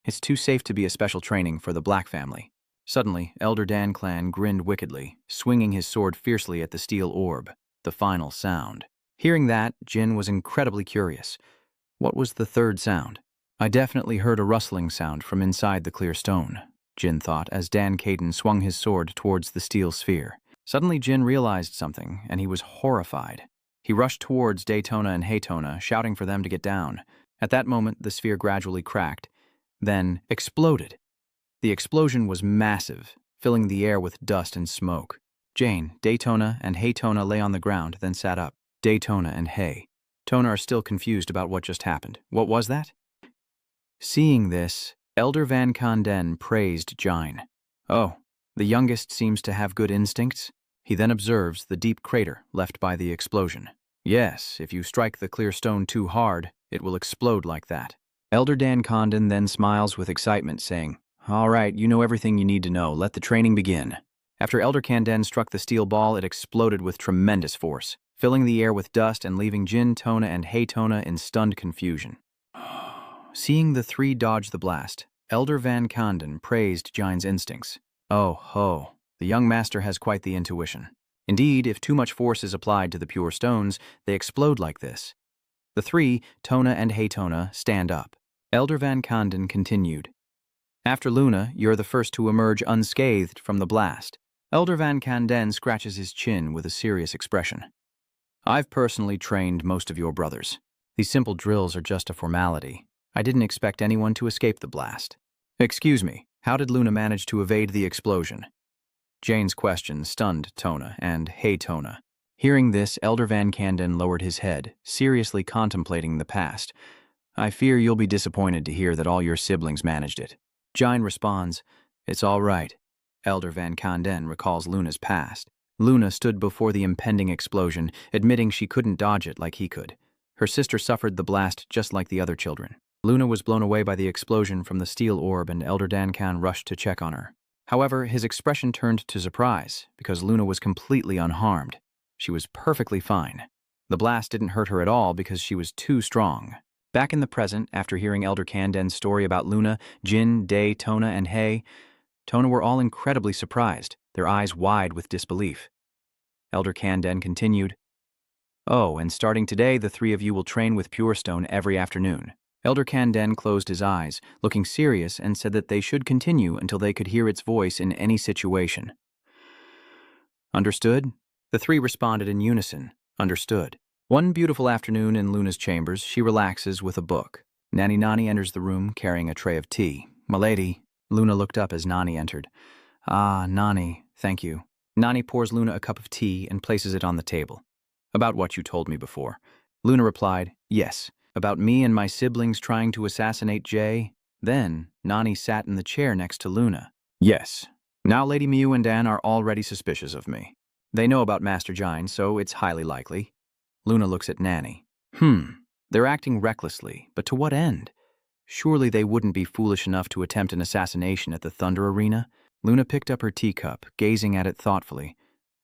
It's too safe to be a special training for the Black family. Suddenly, Elder Dan Clan grinned wickedly, swinging his sword fiercely at the steel orb, the final sound. Hearing that, Jin was incredibly curious. What was the third sound? I definitely heard a rustling sound from inside the clear stone, Jin thought as Dan Caden swung his sword towards the steel sphere. Suddenly, Jin realized something, and he was horrified. He rushed towards Daytona and Haytona, shouting for them to get down. At that moment, the sphere gradually cracked, then exploded. The explosion was massive, filling the air with dust and smoke. Jane, Daytona, and Haytona lay on the ground, then sat up. Daytona and Hay. Tona are still confused about what just happened. What was that? Seeing this, Elder Van Conden praised Jine. Oh, the youngest seems to have good instincts. He then observes the deep crater left by the explosion. Yes, if you strike the clear stone too hard, it will explode like that. Elder Dan Condon then smiles with excitement, saying, All right, you know everything you need to know. Let the training begin. After Elder Canden struck the steel ball, it exploded with tremendous force, filling the air with dust and leaving Jin, Tona, and Haytona in stunned confusion. Seeing the three dodge the blast, Elder Van Conden praised Jine's instincts. Oh ho, the young master has quite the intuition. Indeed, if too much force is applied to the pure stones, they explode like this. The three, Tona and Haytona, stand up. Elder Van Conden continued. After Luna, you're the first to emerge unscathed from the blast. Elder Van Conden scratches his chin with a serious expression. I've personally trained most of your brothers. These simple drills are just a formality. I didn't expect anyone to escape the blast. Excuse me, how did Luna manage to evade the explosion? Jane's question stunned Tona and Haytona. Hearing this, Elder Van Conden lowered his head, seriously contemplating the past. I fear you'll be disappointed to hear that all your siblings managed it. Jine responds, It's all right. Elder Van Conden recalls Luna's past. Luna stood before the impending explosion, admitting she couldn't dodge it like he could. Her sister suffered the blast just like the other children. Luna was blown away by the explosion from the steel orb, and Elder Dankan rushed to check on her. However, his expression turned to surprise, because Luna was completely unharmed. She was perfectly fine. The blast didn't hurt her at all because she was too strong. Back in the present, after hearing Elder Kanden's story about Luna, Jin, Day, Tona, and Hay, Tona were all incredibly surprised, their eyes wide with disbelief. Elder Kanden continued, Oh, and starting today, the three of you will train with Pure Stone every afternoon. Elder Kanden closed his eyes, looking serious, and said that they should continue until they could hear its voice in any situation. Understood? The three responded in unison, understood. One beautiful afternoon in Luna's chambers, she relaxes with a book. Nani enters the room carrying a tray of tea. Milady. Luna looked up as Nani entered. Ah, Nani, thank you. Nani pours Luna a cup of tea and places it on the table. About what you told me before. Luna replied, Yes, about me and my siblings trying to assassinate Jay. Then, Nani sat in the chair next to Luna. Yes. Now Lady Miu and Dan are already suspicious of me. They know about Master Jine, so it's highly likely. Luna looks at Nani. They're acting recklessly, but to what end? Surely they wouldn't be foolish enough to attempt an assassination at the Thunder Arena? Luna picked up her teacup, gazing at it thoughtfully.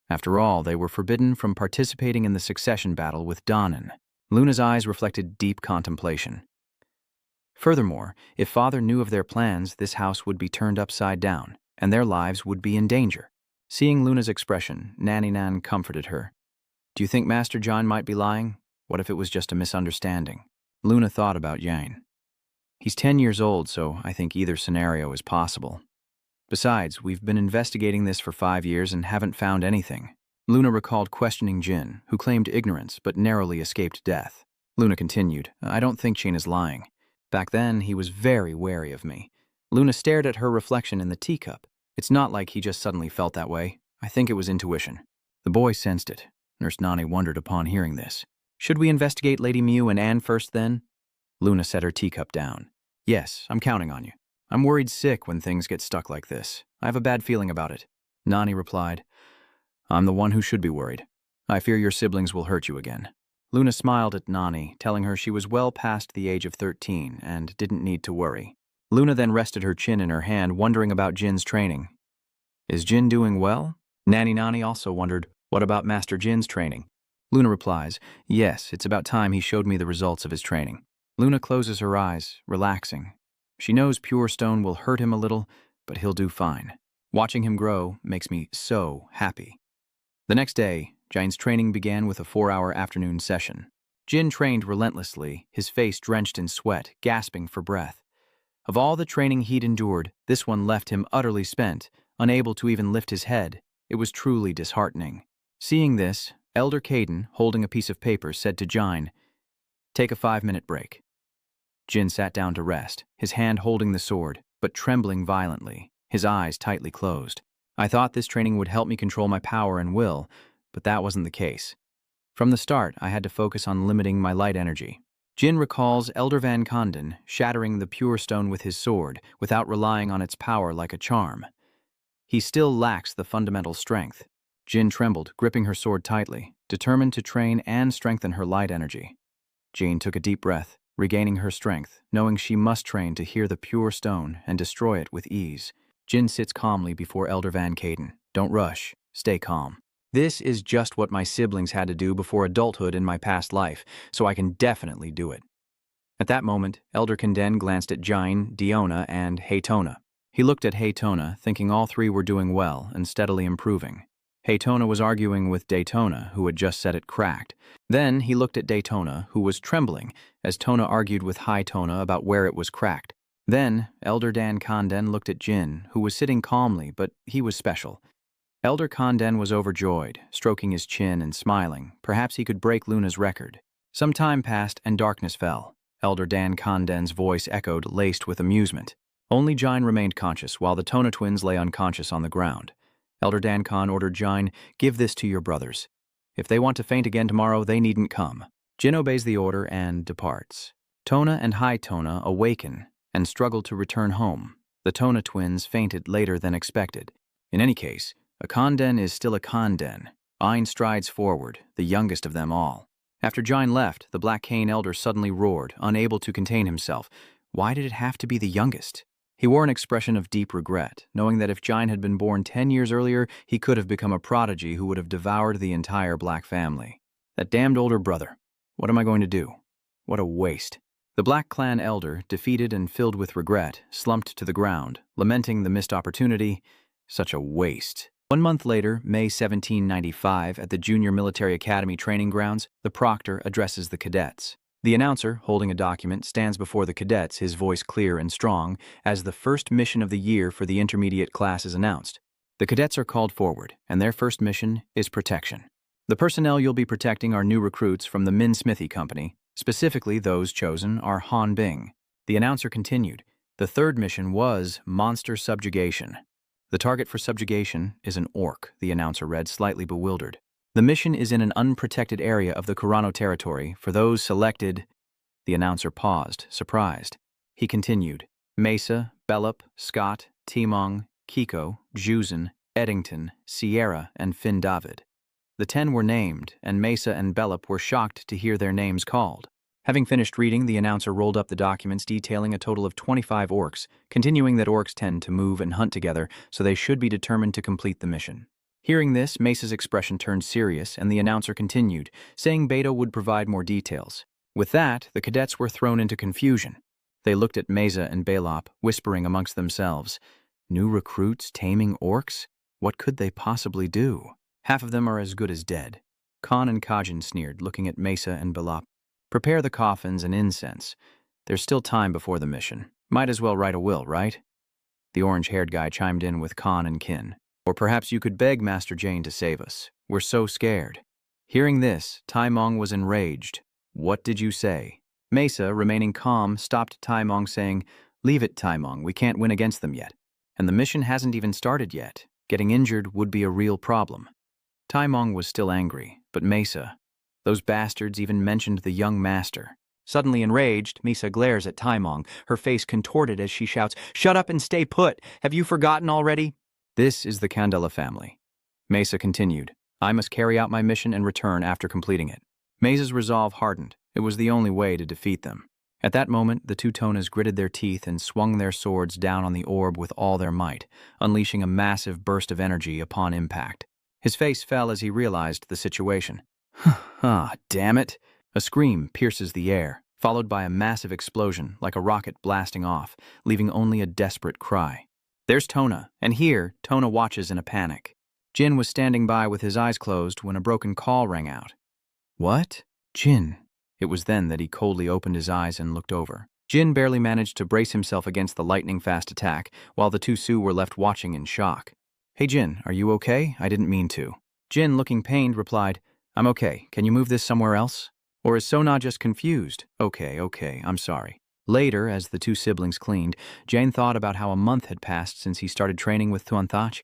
After all, they were forbidden from participating in the succession battle with Danan. Luna's eyes reflected deep contemplation. Furthermore, if Father knew of their plans, this house would be turned upside down, and their lives would be in danger. Seeing Luna's expression, Nan comforted her. Do you think Master Jine might be lying? What if it was just a misunderstanding? Luna thought about Yang. He's 10 years old, so I think either scenario is possible. Besides, we've been investigating this for 5 years and haven't found anything. Luna recalled questioning Jin, who claimed ignorance but narrowly escaped death. Luna continued, I don't think Jin is lying. Back then, he was very wary of me. Luna stared at her reflection in the teacup. It's not like he just suddenly felt that way. I think it was intuition. The boy sensed it. Nurse Nani wondered upon hearing this. Should we investigate Lady Mew and Anne first then? Luna set her teacup down. Yes, I'm counting on you. I'm worried sick when things get stuck like this. I have a bad feeling about it. Nani replied, I'm the one who should be worried. I fear your siblings will hurt you again. Luna smiled at Nani, telling her she was well past the age of 13 and didn't need to worry. Luna then rested her chin in her hand, wondering about Jin's training. Is Jin doing well? Nani also wondered, what about Master Jin's training? Luna replies, yes, it's about time he showed me the results of his training. Luna closes her eyes, relaxing. She knows Pure Stone will hurt him a little, but he'll do fine. Watching him grow makes me so happy. The next day, Jin's training began with a 4-hour afternoon session. Jin trained relentlessly, his face drenched in sweat, gasping for breath. Of all the training he'd endured, this one left him utterly spent, unable to even lift his head. It was truly disheartening. Seeing this, Elder Caden, holding a piece of paper, said to Jin, take a 5-minute break. Jin sat down to rest, his hand holding the sword, but trembling violently, his eyes tightly closed. I thought this training would help me control my power and will, but that wasn't the case. From the start, I had to focus on limiting my light energy. Jin recalls Elder Van Konden shattering the Pure Stone with his sword without relying on its power like a charm. He still lacks the fundamental strength. Jin trembled, gripping her sword tightly, determined to train and strengthen her light energy. Jin took a deep breath, regaining her strength, knowing she must train to hear the Pure Stone and destroy it with ease. Jin sits calmly before Elder Van Kaden. Don't rush. Stay calm. This is just what my siblings had to do before adulthood in my past life, so I can definitely do it. At that moment, Elder Kanden glanced at Jin, Diona, and Haytona. He looked at Haytona, thinking all three were doing well and steadily improving. Haytona was arguing with Daytona, who had just said it cracked. Then he looked at Daytona, who was trembling, as Tona argued with Haytona about where it was cracked. Then, Elder Dan Kanden looked at Jin, who was sitting calmly, but he was special. Elder Kanden was overjoyed, stroking his chin and smiling. Perhaps he could break Luna's record. Some time passed and darkness fell. Elder Dan Kanden's voice echoed, laced with amusement. Only Jin remained conscious, while the Tona twins lay unconscious on the ground. Elder Dan Khan ordered Jin, give this to your brothers. If they want to faint again tomorrow, they needn't come. Jin obeys the order and departs. Tona and Haytona awaken and struggle to return home. The Tona twins fainted later than expected. In any case, a Kanden is still a Kanden. Ein strides forward, the youngest of them all. After Jin left, the Black Cane Elder suddenly roared, unable to contain himself. Why did it have to be the youngest? He wore an expression of deep regret, knowing that if Jin had been born 10 years earlier, he could have become a prodigy who would have devoured the entire Black family. That damned older brother. What am I going to do? What a waste. The Black Clan Elder, defeated and filled with regret, slumped to the ground, lamenting the missed opportunity. Such a waste. 1 month later, May 1795, at the Junior Military Academy training grounds, the proctor addresses the cadets. The announcer, holding a document, stands before the cadets, his voice clear and strong, as the first mission of the year for the intermediate class is announced. The cadets are called forward, and their first mission is protection. The personnel you'll be protecting are new recruits from the Min Smithy Company. Specifically, those chosen are Han Bing. The announcer continued. The third mission was monster subjugation. The target for subjugation is an orc, the announcer read, slightly bewildered. The mission is in an unprotected area of the Kurano territory. For those selected, the announcer paused, surprised. He continued, Mesa, Belop, Scott, Timong, Kiko, Juzin, Eddington, Sierra, and Finn David. The 10 were named, and Mesa and Belop were shocked to hear their names called. Having finished reading, the announcer rolled up the documents detailing a total of 25 orcs, continuing that orcs tend to move and hunt together, so they should be determined to complete the mission. Hearing this, Mesa's expression turned serious, and the announcer continued, saying Beto would provide more details. With that, the cadets were thrown into confusion. They looked at Mesa and Belop, whispering amongst themselves, New recruits taming orcs? What could they possibly do? Half of them are as good as dead. Khan and Kajin sneered, looking at Mesa and Belop. Prepare the coffins and incense. There's still time before the mission. Might as well write a will, right? The orange-haired guy chimed in with Khan and Kin. Or perhaps you could beg Master Jane to save us. We're so scared. Hearing this, Tai Mong was enraged. What did you say? Mesa, remaining calm, stopped Tai Mong, saying, Leave it, Tai Mong, we can't win against them yet. And the mission hasn't even started yet. Getting injured would be a real problem. Taimong was still angry, but Mesa, those bastards even mentioned the young master. Suddenly enraged, Mesa glares at Taimong, her face contorted as she shouts, "Shut up and stay put! Have you forgotten already?" This is the Candela family. Mesa continued, "I must carry out my mission and return after completing it." Mesa's resolve hardened. It was the only way to defeat them. At that moment, the two Tonas gritted their teeth and swung their swords down on the orb with all their might, unleashing a massive burst of energy upon impact. His face fell as he realized the situation. Ah, damn it! A scream pierces the air, followed by a massive explosion like a rocket blasting off, leaving only a desperate cry. There's Tona, and here, Tona watches in a panic. Jin was standing by with his eyes closed when a broken call rang out. "What? Jin?" It was then that he coldly opened his eyes and looked over. Jin barely managed to brace himself against the lightning-fast attack, while the two Sioux were left watching in shock. "Hey Jin, are you okay? I didn't mean to." Jin, looking pained, replied, "I'm okay. Can you move this somewhere else?" Or is Sona just confused? Okay, I'm sorry. Later, as the two siblings cleaned, Jane thought about how a month had passed since he started training with Tuanthach.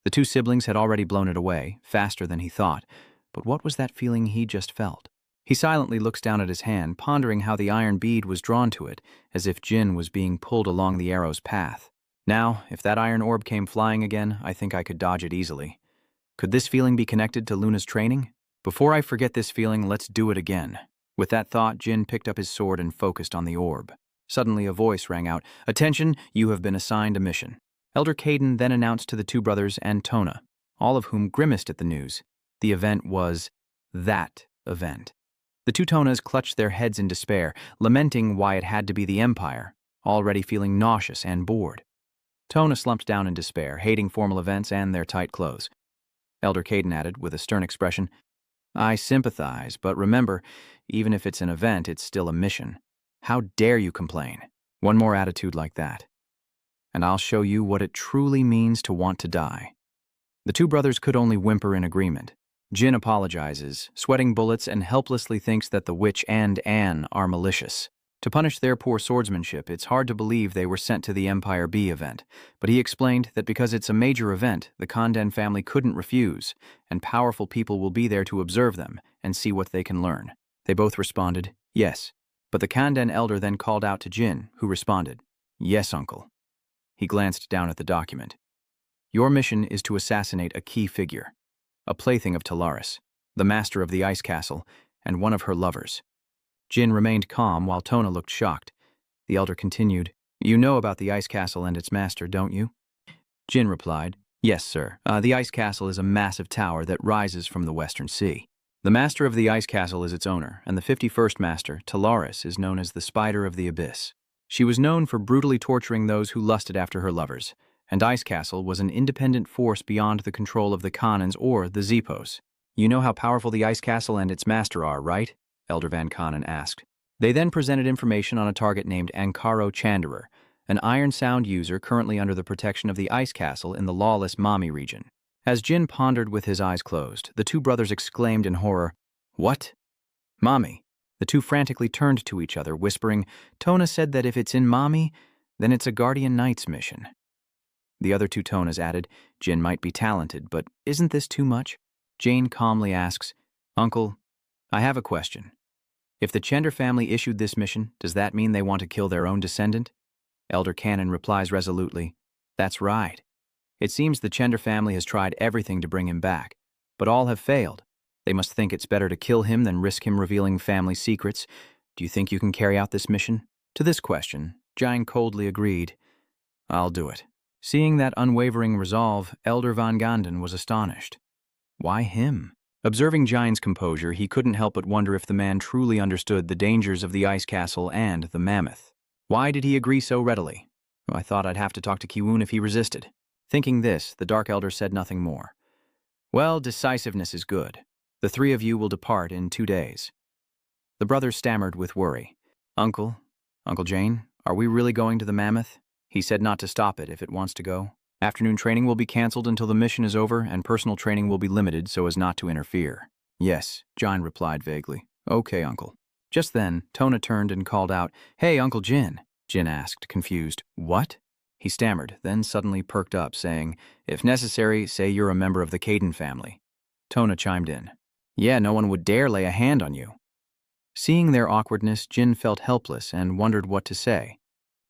The two siblings had already blown it away, faster than he thought. But what was that feeling he just felt? He silently looks down at his hand, pondering how the iron bead was drawn to it, as if Jin was being pulled along the arrow's path. Now, if that iron orb came flying again, I think I could dodge it easily. Could this feeling be connected to Luna's training? Before I forget this feeling, let's do it again. With that thought, Jin picked up his sword and focused on the orb. Suddenly a voice rang out, "Attention, you have been assigned a mission." Elder Caden then announced to the two brothers and Tona, all of whom grimaced at the news. The event was that event. The two Tonas clutched their heads in despair, lamenting why it had to be the Empire, already feeling nauseous and bored. Tona slumped down in despair, hating formal events and their tight clothes. Elder Caden added, with a stern expression, "I sympathize, but remember, even if it's an event, it's still a mission. How dare you complain? One more attitude like that, and I'll show you what it truly means to want to die." The two brothers could only whimper in agreement. Jin apologizes, sweating bullets, and helplessly thinks that the witch and Anne are malicious. To punish their poor swordsmanship, it's hard to believe they were sent to the Empire B event, but he explained that because it's a major event, the Kanden family couldn't refuse, and powerful people will be there to observe them and see what they can learn. They both responded, "Yes." But the Kanden elder then called out to Jin, who responded, "Yes, uncle." He glanced down at the document. "Your mission is to assassinate a key figure, a plaything of Lawless, the master of the ice castle, and one of her lovers." Jin remained calm while Tona looked shocked. The elder continued, "You know about the ice castle and its master, don't you?" Jin replied, "Yes, sir. The ice castle is a massive tower that rises from the western sea. The master of the ice castle is its owner, and the 51st master, Lawless, is known as the Spider of the Abyss. She was known for brutally torturing those who lusted after her lovers, and Ice Castle was an independent force beyond the control of the Conins or the Zepos. You know how powerful the Ice Castle and its master are, right?" Elder Van Conin asked. They then presented information on a target named Ankaro Chanderer, an Iron Sound user currently under the protection of the Ice Castle in the Lawless Mami region. As Jin pondered with his eyes closed, the two brothers exclaimed in horror, "What? Mami?" The two frantically turned to each other, whispering, "Tona said that if it's in Mami, then it's a Guardian Knight's mission." The other two Tonas added, "Jin might be talented, but isn't this too much?" Jane calmly asks, "Uncle, I have a question. If the Chender family issued this mission, does that mean they want to kill their own descendant?" Elder Canon replies resolutely, "That's right. It seems the Chender family has tried everything to bring him back, but all have failed. They must think it's better to kill him than risk him revealing family secrets. Do you think you can carry out this mission?" To this question, Jine coldly agreed, "I'll do it." Seeing that unwavering resolve, Elder Van Ganden was astonished. Why him? Observing Jine's composure, he couldn't help but wonder if the man truly understood the dangers of the ice castle and the mammoth. Why did he agree so readily? I thought I'd have to talk to Kiwoon if he resisted. Thinking this, the Dark Elder said nothing more. "Well, decisiveness is good. The three of you will depart in 2 days." The brothers stammered with worry. Uncle Jane, are we really going to the mammoth?" He said not to stop it if it wants to go. "Afternoon training will be canceled until the mission is over, and personal training will be limited so as not to interfere." "Yes," Jine replied vaguely. "Okay, Uncle." Just then, Tona turned and called out, "Hey, Uncle Jin." Jin asked, confused, "What?" He stammered, then suddenly perked up, saying, "If necessary, say you're a member of the Caden family." Tona chimed in. "Yeah, no one would dare lay a hand on you." Seeing their awkwardness, Jin felt helpless and wondered what to say.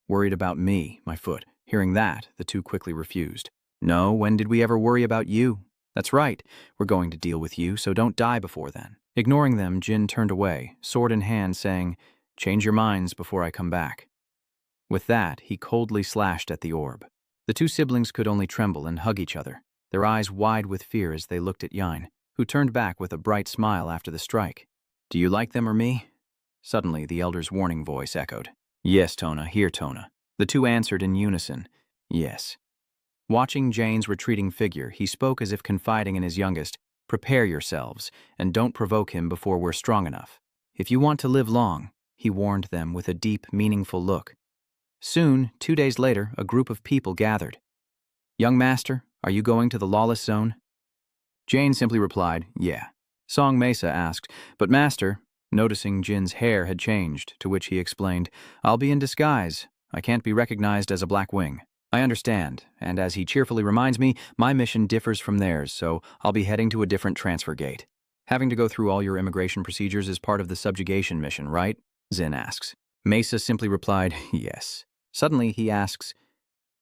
"Worried about me, my foot." Hearing that, the two quickly refused. "No, when did we ever worry about you? That's right, we're going to deal with you, so don't die before then." Ignoring them, Jin turned away, sword in hand, saying, "Change your minds before I come back." With that, he coldly slashed at the orb. The two siblings could only tremble and hug each other, their eyes wide with fear as they looked at Yain, who turned back with a bright smile after the strike. "Do you like them or me?" Suddenly, the elder's warning voice echoed. "Yes, Tona, here, Tona." The two answered in unison, "Yes." Watching Jane's retreating figure, he spoke as if confiding in his youngest, "Prepare yourselves, and don't provoke him before we're strong enough. If you want to live long," he warned them with a deep, meaningful look. Soon, 2 days later, a group of people gathered. "Young master, are you going to the Lawless zone?" Jane simply replied, "Yeah." Song Mesa asked, "But master," noticing Jin's hair had changed, to which he explained, "I'll be in disguise. I can't be recognized as a Black Wing." "I understand, and as he cheerfully reminds me, my mission differs from theirs, so I'll be heading to a different transfer gate." "Having to go through all your immigration procedures is part of the subjugation mission, right?" Zin asks. Mesa simply replied, "Yes." Suddenly, he asks,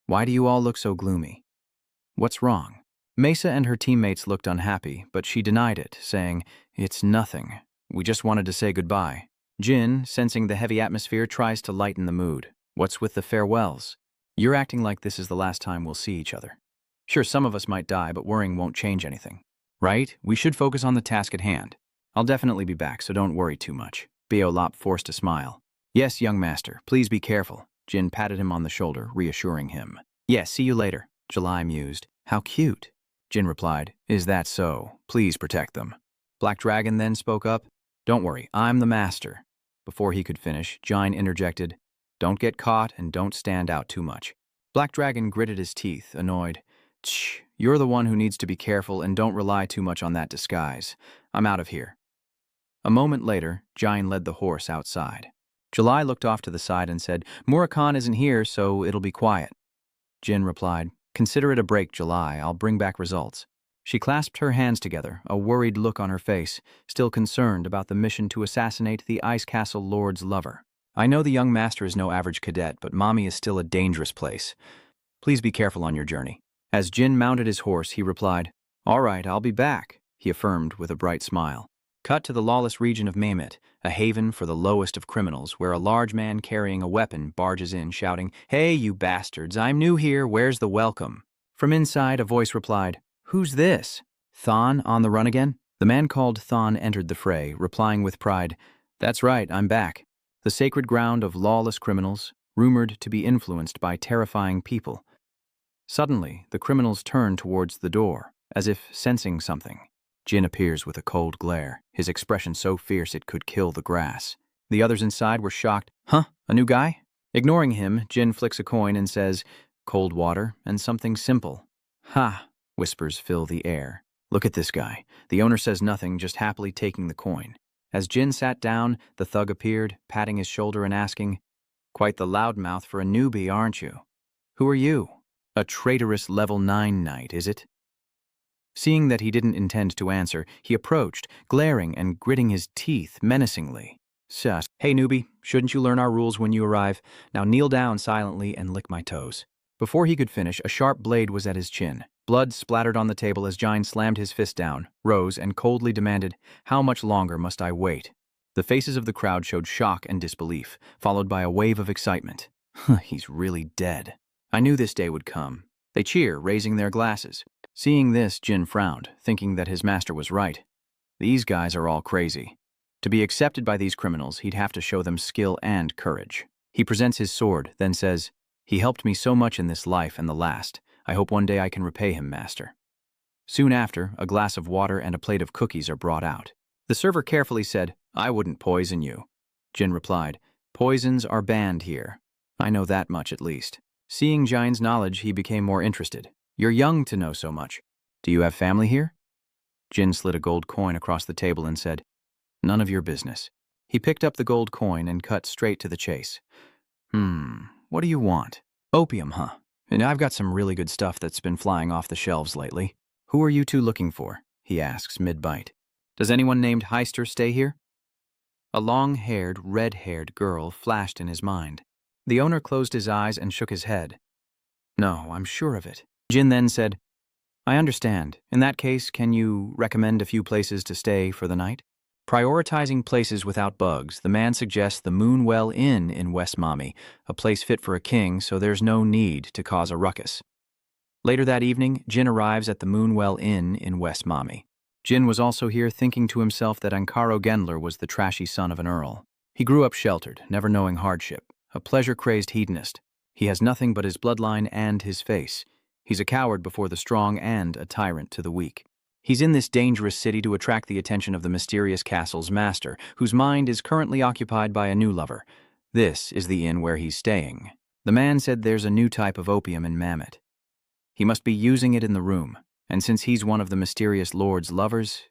"Why do you all look so gloomy? What's wrong?" Mesa and her teammates looked unhappy, but she denied it, saying, "It's nothing. We just wanted to say goodbye." Jin, sensing the heavy atmosphere, tries to lighten the mood. "What's with the farewells? You're acting like this is the last time we'll see each other. Sure, some of us might die, but worrying won't change anything. Right? We should focus on the task at hand. I'll definitely be back, so don't worry too much." Belop forced a smile. "Yes, young master, please be careful." Jin patted him on the shoulder, reassuring him. "Yes, see you later," July mused. "How cute." Jin replied, "Is that so? Please protect them." Black Dragon then spoke up, "Don't worry, I'm the master." Before he could finish, Jin interjected, "Don't get caught and don't stand out too much." Black Dragon gritted his teeth, annoyed. "Tch, you're the one who needs to be careful and don't rely too much on that disguise. I'm out of here." A moment later, Jin led the horse outside. July looked off to the side and said, "Murakhan isn't here, so it'll be quiet." Jin replied, "Consider it a break, July. I'll bring back results." She clasped her hands together, a worried look on her face, still concerned about the mission to assassinate the Ice Castle Lord's lover. "I know the young master is no average cadet, but Mommy is still a dangerous place. Please be careful on your journey." As Jin mounted his horse, he replied, "All right, I'll be back," he affirmed with a bright smile. Cut to the lawless region of Mamit, a haven for the lowest of criminals, where a large man carrying a weapon barges in, shouting, "Hey, you bastards, I'm new here, where's the welcome?" From inside, a voice replied, "Who's this? Thon on the run again?" The man called Thon entered the fray, replying with pride, "That's right, I'm back. The sacred ground of lawless criminals, rumored to be influenced by terrifying people." Suddenly, the criminals turn towards the door, as if sensing something. Jin appears with a cold glare, his expression so fierce it could kill the grass. The others inside were shocked. "Huh? A new guy?" Ignoring him, Jin flicks a coin and says, "Cold water and something simple." "Ha!" whispers fill the air. "Look at this guy." The owner says nothing, just happily taking the coin. As Jin sat down, the thug appeared, patting his shoulder and asking, "Quite the loudmouth for a newbie, aren't you? Who are you? A traitorous level 9 knight, is it?" Seeing that he didn't intend to answer, he approached, glaring and gritting his teeth menacingly. "Sus. Hey, newbie, shouldn't you learn our rules when you arrive? Now kneel down silently and lick my toes." Before he could finish, a sharp blade was at his chin. Blood splattered on the table as Jin slammed his fist down, rose, and coldly demanded, "How much longer must I wait?" The faces of the crowd showed shock and disbelief, followed by a wave of excitement. "He's really dead. I knew this day would come." They cheer, raising their glasses. Seeing this, Jin frowned, thinking that his master was right. These guys are all crazy. To be accepted by these criminals, he'd have to show them skill and courage. He presents his sword, then says, "He helped me so much in this life and the last. I hope one day I can repay him, master." Soon after, a glass of water and a plate of cookies are brought out. The server carefully said, "I wouldn't poison you." Jin replied, "Poisons are banned here. I know that much at least." Seeing Jin's knowledge, he became more interested. "You're young to know so much. Do you have family here?" Jin slid a gold coin across the table and said, "None of your business." He picked up the gold coin and cut straight to the chase. What do you want?" "Opium, huh? And I've got some really good stuff that's been flying off the shelves lately. Who are you two looking for? He asks mid-bite. Does anyone named Heister stay here? A long-haired, red-haired girl flashed in his mind. The owner closed his eyes and shook his head. No, I'm sure of it. Jin then said, I understand. In that case, can you recommend a few places to stay for the night? Prioritizing places without bugs, the man suggests the Moonwell Inn in West Mami, a place fit for a king, so there's no need to cause a ruckus. Later that evening, Jin arrives at the Moonwell Inn in West Mami. Jin was also here thinking to himself that Ankaro Gendler was the trashy son of an earl. He grew up sheltered, never knowing hardship, a pleasure-crazed hedonist. He has nothing but his bloodline and his face. He's a coward before the strong and a tyrant to the weak. He's in this dangerous city to attract the attention of the mysterious castle's master, whose mind is currently occupied by a new lover. This is the inn where he's staying. The man said there's a new type of opium in Mammoth. He must be using it in the room, and since he's one of the mysterious lord's lovers,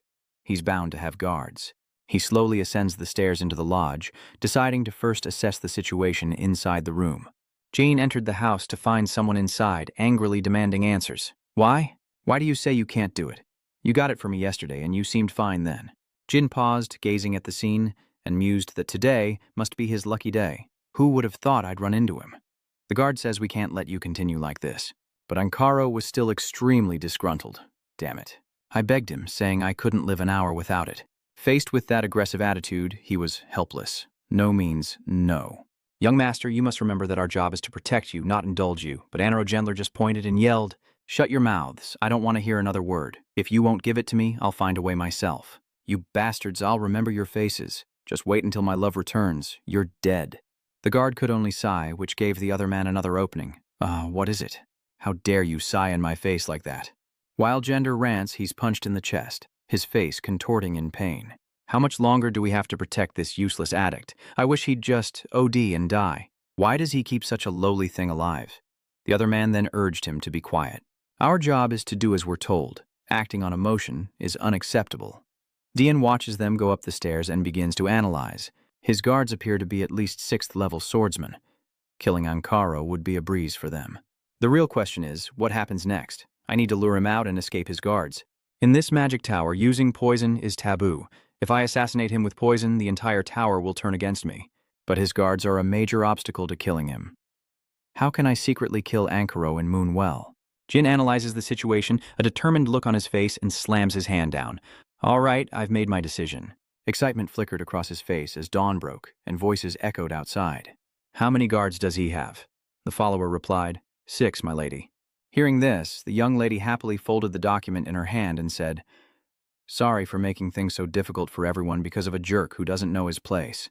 he's bound to have guards. He slowly ascends the stairs into the lodge, deciding to first assess the situation inside the room. Jane entered the house to find someone inside, angrily demanding answers. Why? Why do you say you can't do it? You got it for me yesterday, and you seemed fine then. Jin paused, gazing at the scene, and mused that today must be his lucky day. Who would have thought I'd run into him? The guard says we can't let you continue like this. But Ankaro was still extremely disgruntled. Damn it. I begged him, saying I couldn't live an hour without it. Faced with that aggressive attitude, he was helpless. No means no. Young master, you must remember that our job is to protect you, not indulge you. But Anro Gendler just pointed and yelled, Shut your mouths. I don't want to hear another word. If you won't give it to me, I'll find a way myself. You bastards, I'll remember your faces. Just wait until my love returns. You're dead. The guard could only sigh, which gave the other man another opening. What is it? How dare you sigh in my face like that? While Gender rants, he's punched in the chest, his face contorting in pain. How much longer do we have to protect this useless addict? I wish he'd just OD and die. Why does he keep such a lowly thing alive? The other man then urged him to be quiet. Our job is to do as we're told. Acting on emotion is unacceptable. Dian watches them go up the stairs and begins to analyze. His guards appear to be at least 6th-level swordsmen. Killing Ankaro would be a breeze for them. The real question is, what happens next? I need to lure him out and escape his guards. In this magic tower, using poison is taboo. If I assassinate him with poison, the entire tower will turn against me. But his guards are a major obstacle to killing him. How can I secretly kill Ankaro in Moonwell? Jin analyzes the situation, a determined look on his face, and slams his hand down. All right, I've made my decision. Excitement flickered across his face as dawn broke, and voices echoed outside. How many guards does he have? The follower replied, 6, my lady. Hearing this, the young lady happily folded the document in her hand and said, Sorry for making things so difficult for everyone because of a jerk who doesn't know his place.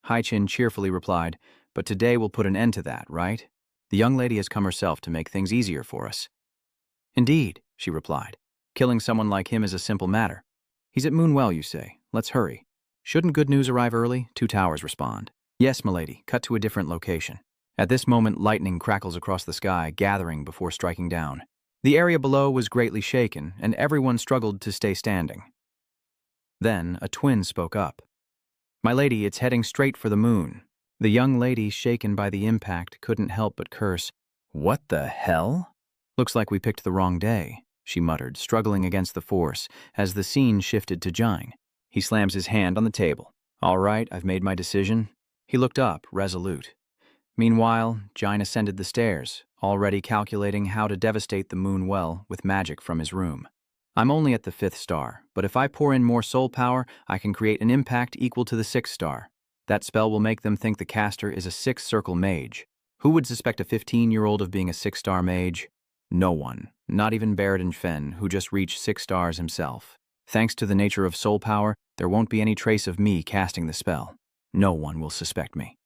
Haichin cheerfully replied, But today we'll put an end to that, right? The young lady has come herself to make things easier for us. Indeed, she replied. Killing someone like him is a simple matter. He's at Moonwell, you say. Let's hurry. Shouldn't good news arrive early? 2 towers respond. Yes, milady. Cut to a different location. At this moment, lightning crackles across the sky, gathering before striking down. The area below was greatly shaken, and everyone struggled to stay standing. Then, a twin spoke up. My lady, it's heading straight for the moon. The young lady, shaken by the impact, couldn't help but curse. What the hell? Looks like we picked the wrong day, she muttered, struggling against the force, as the scene shifted to Jine. He slams his hand on the table. All right, I've made my decision. He looked up, resolute. Meanwhile, Jine ascended the stairs, already calculating how to devastate the Moonwell with magic from his room. I'm only at the 5th star, but if I pour in more soul power, I can create an impact equal to the 6th star. That spell will make them think the caster is a 6th circle mage. Who would suspect a 15-year-old of being a 6-star mage? No one, not even Veridin Fen, who just reached 6 stars himself. Thanks to the nature of soul power, there won't be any trace of me casting the spell. No one will suspect me.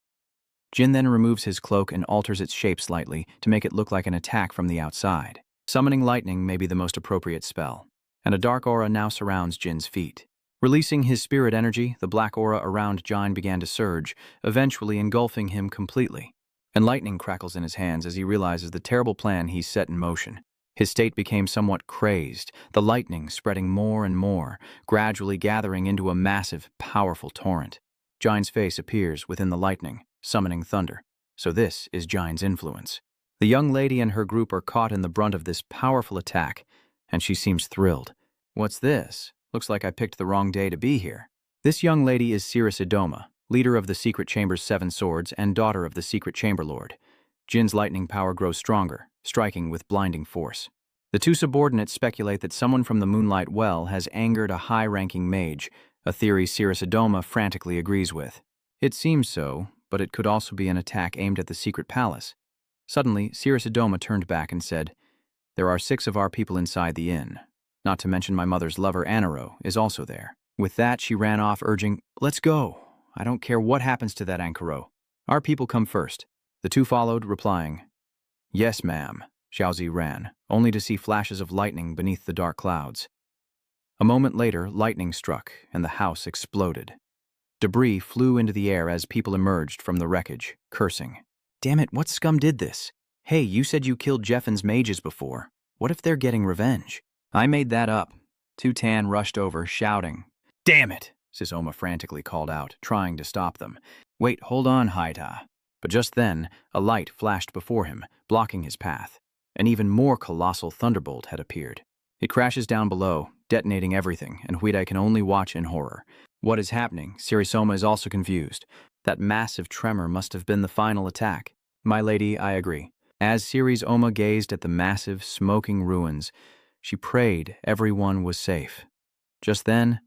Jin then removes his cloak and alters its shape slightly to make it look like an attack from the outside. Summoning lightning may be the most appropriate spell, and a dark aura now surrounds Jin's feet. Releasing his spirit energy, the black aura around Jine began to surge, eventually engulfing him completely. And lightning crackles in his hands as he realizes the terrible plan he's set in motion. His state became somewhat crazed, the lightning spreading more and more, gradually gathering into a massive, powerful torrent. Jine's face appears within the lightning, summoning thunder. So this is Jine's influence. The young lady and her group are caught in the brunt of this powerful attack, and she seems thrilled. What's this? Looks like I picked the wrong day to be here. This young lady is Cirrus Idoma, leader of the Secret Chamber's 7 Swords and daughter of the Secret Chamber Lord. Jin's lightning power grows stronger, striking with blinding force. The two subordinates speculate that someone from the Moonlight Well has angered a high-ranking mage, a theory Cirrus Idoma frantically agrees with. It seems so, but it could also be an attack aimed at the secret palace. Suddenly, Cirrus Idoma turned back and said, "There are 6 of our people inside the inn. Not to mention my mother's lover, Enro, is also there." With that, she ran off, urging, "Let's go. I don't care what happens to that Ankaro. Our people come first." The two followed, replying, "Yes, ma'am." Xiaozi ran, only to see flashes of lightning beneath the dark clouds. A moment later, lightning struck, and the house exploded. Debris flew into the air as people emerged from the wreckage, cursing. "Damn it, what scum did this? Hey, you said you killed Jeffen's mages before. What if they're getting revenge?" "I made that up." Tan rushed over, shouting. "Damn it!" Sisoma frantically called out, trying to stop them. "Wait, hold on, Haida." But just then, a light flashed before him, blocking his path. An even more colossal thunderbolt had appeared. It crashes down below, detonating everything, and Huidai can only watch in horror. What is happening? Sirisoma is also confused. That massive tremor must have been the final attack. My lady, I agree. As Ceres Oma gazed at the massive, smoking ruins, she prayed everyone was safe. Just then,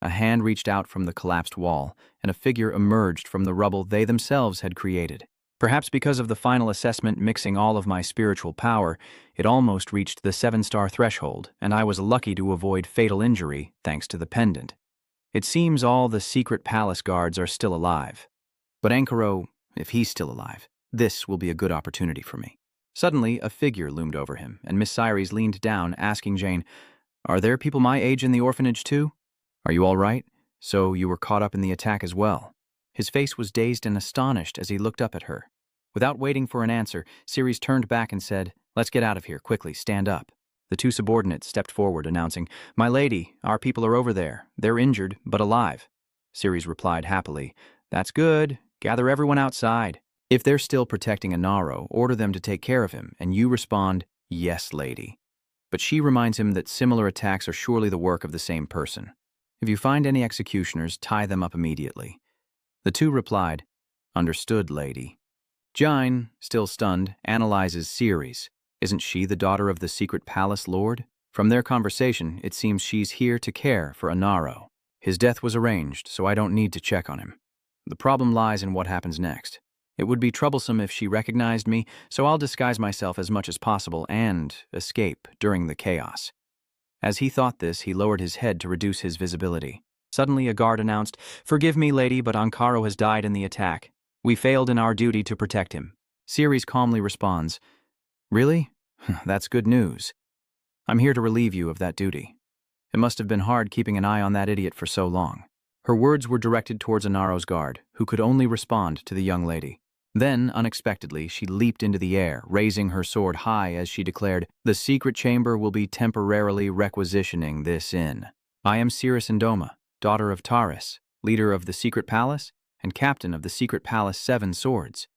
a hand reached out from the collapsed wall, and a figure emerged from the rubble they themselves had created. Perhaps because of the final assessment mixing all of my spiritual power, it almost reached the 7-star threshold, and I was lucky to avoid fatal injury thanks to the pendant. It seems all the secret palace guards are still alive. But Ankaro, if he's still alive, this will be a good opportunity for me. Suddenly, a figure loomed over him, and Miss Cyrus leaned down, asking Jane, "Are there people my age in the orphanage too? Are you all right? So you were caught up in the attack as well?" His face was dazed and astonished as he looked up at her. Without waiting for an answer, Ceres turned back and said, "Let's get out of here, quickly, stand up." The two subordinates stepped forward, announcing, "My lady, our people are over there. They're injured, but alive." Ceres replied happily, "That's good. Gather everyone outside. If they're still protecting Inaro, order them to take care of him, and you respond, 'Yes, lady.'" But she reminds him that similar attacks are surely the work of the same person. "If you find any executioners, tie them up immediately." The two replied, "Understood, lady." Jine, still stunned, analyzes Ceres. Isn't she the daughter of the secret palace lord? From their conversation, it seems she's here to care for Inaro. His death was arranged, so I don't need to check on him. The problem lies in what happens next. It would be troublesome if she recognized me, so I'll disguise myself as much as possible and escape during the chaos. As he thought this, he lowered his head to reduce his visibility. Suddenly, a guard announced, "Forgive me, lady, but Ankaro has died in the attack. We failed in our duty to protect him." Ceres calmly responds, "Really? That's good news. I'm here to relieve you of that duty. It must have been hard keeping an eye on that idiot for so long." Her words were directed towards Inaro's guard, who could only respond to the young lady. Then, unexpectedly, she leaped into the air, raising her sword high as she declared, "The secret chamber will be temporarily requisitioning this inn. I am Cirrus Indoma, daughter of Taurus, leader of the secret palace, and captain of the secret palace 7 Swords.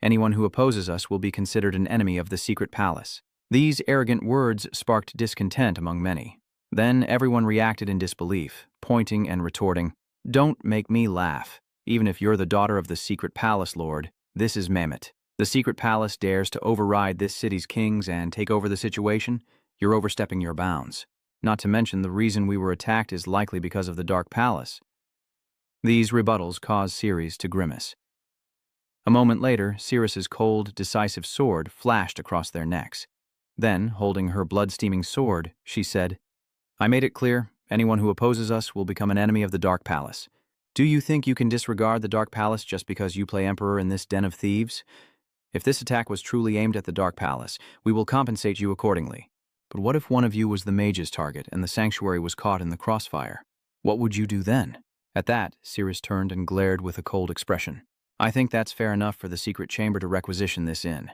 Anyone who opposes us will be considered an enemy of the secret palace." These arrogant words sparked discontent among many. Then everyone reacted in disbelief, pointing and retorting, "Don't make me laugh. Even if you're the daughter of the secret palace lord, this is Mehmet. The secret palace dares to override this city's kings and take over the situation? You're overstepping your bounds. Not to mention the reason we were attacked is likely because of the Dark Palace." These rebuttals caused Ceres to grimace. A moment later, Ceres's cold, decisive sword flashed across their necks. Then, holding her blood-steaming sword, she said, "I made it clear, anyone who opposes us will become an enemy of the Dark Palace. Do you think you can disregard the Dark Palace just because you play Emperor in this den of thieves? If this attack was truly aimed at the Dark Palace, we will compensate you accordingly. But what if one of you was the mage's target and the sanctuary was caught in the crossfire? What would you do then?" At that, Ceres turned and glared with a cold expression. "I think that's fair enough for the secret chamber to requisition this inn."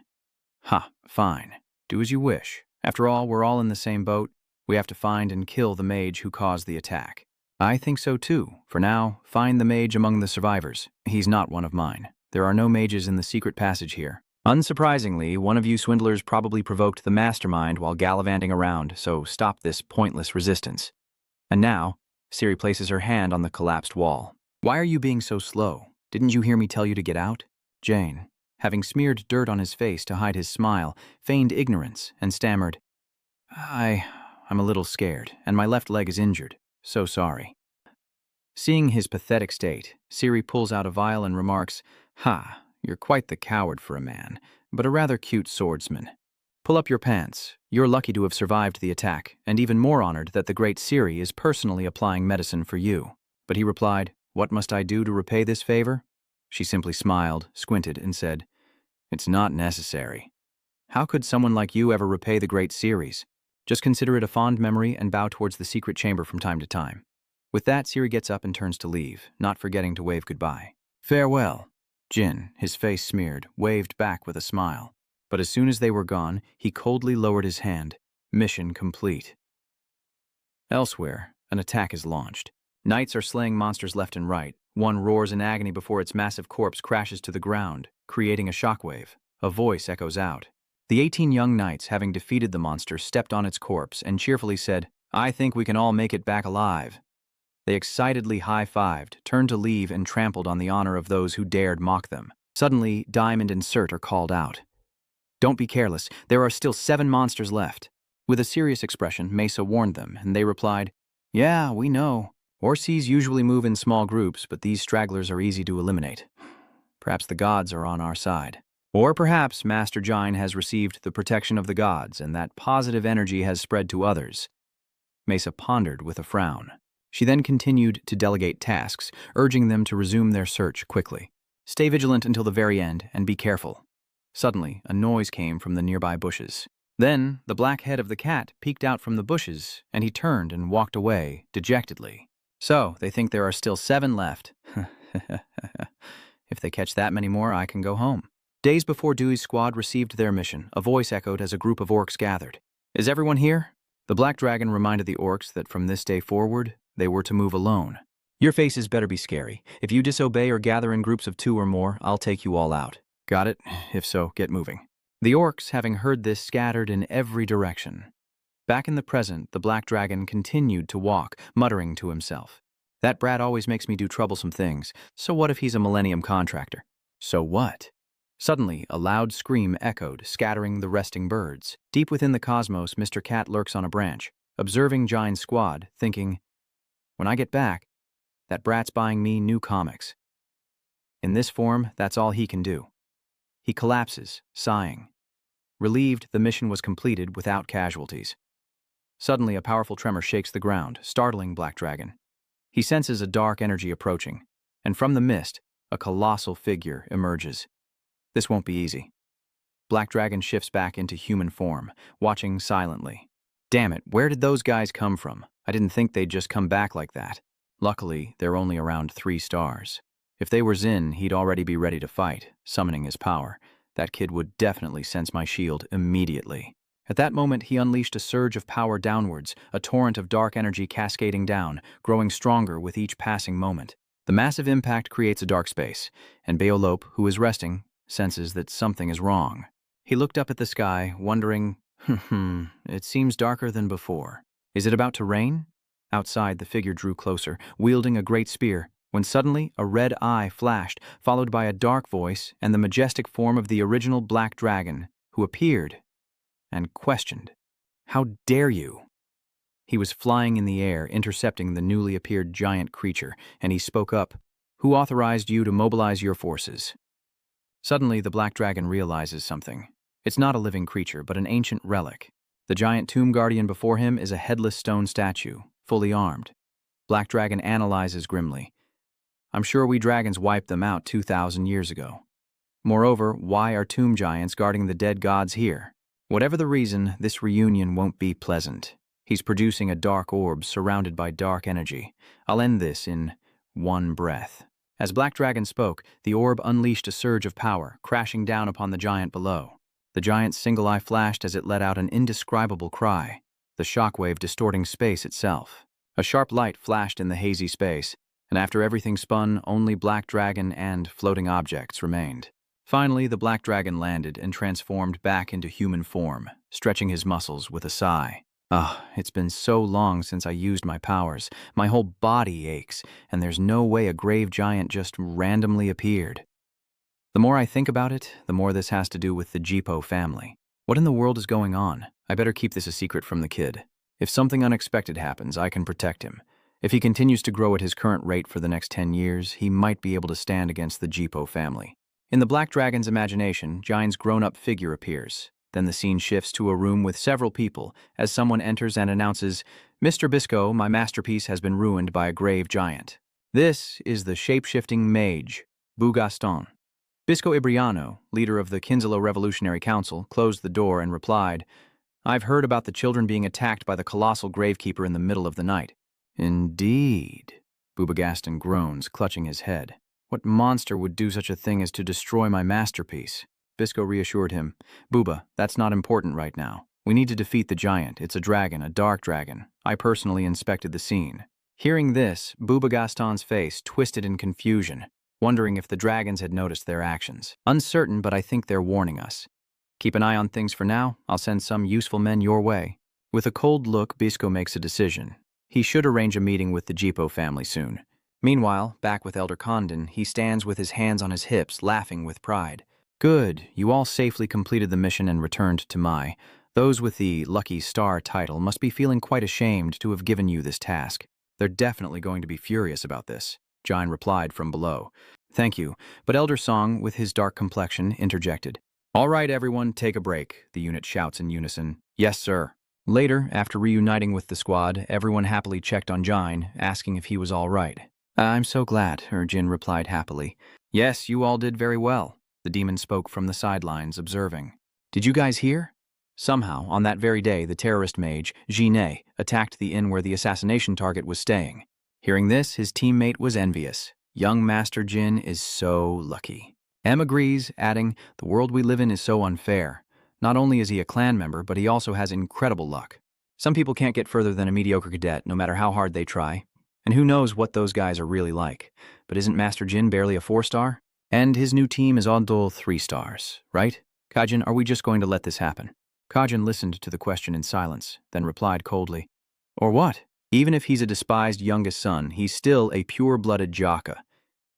"Ha, fine. Do as you wish. After all, we're all in the same boat. We have to find and kill the mage who caused the attack." "I think so too. For now, find the mage among the survivors. He's not one of mine. There are no mages in the secret passage here. Unsurprisingly, one of you swindlers probably provoked the mastermind while gallivanting around, so stop this pointless resistance. And now, Siri places her hand on the collapsed wall. Why are you being so slow? Didn't you hear me tell you to get out? Jane, having smeared dirt on his face to hide his smile, feigned ignorance and stammered, I'm a little scared, and my left leg is injured. So sorry. Seeing his pathetic state, Siri pulls out a vial and remarks, Ha, you're quite the coward for a man, but a rather cute swordsman. Pull up your pants. You're lucky to have survived the attack, and even more honored that the great Siri is personally applying medicine for you. But he replied, What must I do to repay this favor? She simply smiled, squinted, and said, It's not necessary. How could someone like you ever repay the great Siri's? Just consider it a fond memory and bow towards the secret chamber from time to time. With that, Siri gets up and turns to leave, not forgetting to wave goodbye. Farewell. Jin, his face smeared, waved back with a smile. But as soon as they were gone, he coldly lowered his hand. Mission complete. Elsewhere, an attack is launched. Knights are slaying monsters left and right. One roars in agony before its massive corpse crashes to the ground, creating a shockwave. A voice echoes out. The 18 young knights, having defeated the monster, stepped on its corpse and cheerfully said, I think we can all make it back alive. They excitedly high-fived, turned to leave, and trampled on the honor of those who dared mock them. Suddenly, Diamond and Cert are called out. Don't be careless, there are still 7 monsters left. With a serious expression, Mesa warned them, and they replied, Yeah, we know. Orcs usually move in small groups, but these stragglers are easy to eliminate. Perhaps the gods are on our side. Or perhaps Master Jine has received the protection of the gods, and that positive energy has spread to others. Mesa pondered with a frown. She then continued to delegate tasks, urging them to resume their search quickly. Stay vigilant until the very end, and be careful. Suddenly, a noise came from the nearby bushes. Then, the black head of the cat peeked out from the bushes, and he turned and walked away, dejectedly. So, they think there are still 7 left. If they catch that many more, I can go home. Days before Dewey's squad received their mission, a voice echoed as a group of orcs gathered. Is everyone here? The Black Dragon reminded the orcs that from this day forward, they were to move alone. Your faces better be scary. If you disobey or gather in groups of 2 or more, I'll take you all out. Got it? If so, get moving. The orcs, having heard this, scattered in every direction. Back in the present, the Black Dragon continued to walk, muttering to himself. That brat always makes me do troublesome things, so what if he's a Millennium contractor? So what? Suddenly, a loud scream echoed, scattering the resting birds. Deep within the cosmos, Mr. Cat lurks on a branch, observing Jine's squad, thinking, When I get back, that brat's buying me new comics. In this form, that's all he can do. He collapses, sighing. Relieved, the mission was completed without casualties. Suddenly, a powerful tremor shakes the ground, startling Black Dragon. He senses a dark energy approaching, and from the mist, a colossal figure emerges. This won't be easy. Black Dragon shifts back into human form, watching silently. Damn it, where did those guys come from? I didn't think they'd just come back like that. Luckily, they're only around 3 stars. If they were Xin, he'd already be ready to fight, summoning his power. That kid would definitely sense my shield immediately. At that moment, he unleashed a surge of power downwards, a torrent of dark energy cascading down, growing stronger with each passing moment. The massive impact creates a dark space, and Belop, who is resting, senses that something is wrong. He looked up at the sky, wondering, it seems darker than before. Is it about to rain? Outside, the figure drew closer, wielding a great spear, when suddenly a red eye flashed, followed by a dark voice and the majestic form of the original Black Dragon, who appeared and questioned. How dare you? He was flying in the air, intercepting the newly appeared giant creature, and he spoke up. Who authorized you to mobilize your forces? Suddenly, the Black Dragon realizes something. It's not a living creature, but an ancient relic. The giant tomb guardian before him is a headless stone statue, fully armed. Black Dragon analyzes grimly. I'm sure we dragons wiped them out 2,000 years ago. Moreover, why are tomb giants guarding the dead gods here? Whatever the reason, this reunion won't be pleasant. He's producing a dark orb surrounded by dark energy. I'll end this in one breath. As Black Dragon spoke, the orb unleashed a surge of power, crashing down upon the giant below. The giant's single eye flashed as it let out an indescribable cry, the shockwave distorting space itself. A sharp light flashed in the hazy space, and after everything spun, only Black Dragon and floating objects remained. Finally, the black dragon landed and transformed back into human form, stretching his muscles with a sigh. It's been so long since I used my powers. My whole body aches, and there's no way a grave giant just randomly appeared. The more I think about it, the more this has to do with the Jipo family. What in the world is going on? I better keep this a secret from the kid. If something unexpected happens, I can protect him. If he continues to grow at his current rate for the next 10 years, he might be able to stand against the Jipo family. In the Black Dragon's imagination, Jine's grown-up figure appears. Then the scene shifts to a room with several people as someone enters and announces, "Mr. Bisco, my masterpiece has been ruined by a grave giant." This is the shape-shifting mage, Bugaston. Bisco Ibriano, leader of the Kinsalo Revolutionary Council, closed the door and replied, "I've heard about the children being attacked by the colossal gravekeeper in the middle of the night." "Indeed," Bubagaston groans, clutching his head. "What monster would do such a thing as to destroy my masterpiece?" Bisco reassured him, "Buba, that's not important right now. We need to defeat the giant. It's a dragon, a dark dragon. I personally inspected the scene." Hearing this, Bubagaston's face twisted in confusion, wondering if the dragons had noticed their actions. "Uncertain, but I think they're warning us. Keep an eye on things for now. I'll send some useful men your way." With a cold look, Bisco makes a decision. He should arrange a meeting with the Jipo family soon. Meanwhile, back with Elder Condon, he stands with his hands on his hips, laughing with pride. "Good, you all safely completed the mission and returned to Mai. Those with the Lucky Star title must be feeling quite ashamed to have given you this task. They're definitely going to be furious about this," Jine replied from below. "Thank you," but Elder Song, with his dark complexion, interjected. "All right, everyone, take a break," the unit shouts in unison. "Yes, sir." Later, after reuniting with the squad, everyone happily checked on Jine, asking if he was all right. "I'm so glad," Jin replied happily. "Yes, you all did very well." The demon spoke from the sidelines, observing. "Did you guys hear? Somehow, on that very day, the terrorist mage, Jine, attacked the inn where the assassination target was staying." Hearing this, his teammate was envious. Young Master Jin is so lucky. M agrees, adding, "The world we live in is so unfair. Not only is he a clan member, but he also has incredible luck. Some people can't get further than a mediocre cadet, no matter how hard they try. And who knows what those guys are really like. But isn't Master Jin barely a 4-star? And his new team is all 3 stars, right? Kajin, are we just going to let this happen?" Kajin listened to the question in silence, then replied coldly, "Or what? Even if he's a despised youngest son, he's still a pure-blooded Jaka.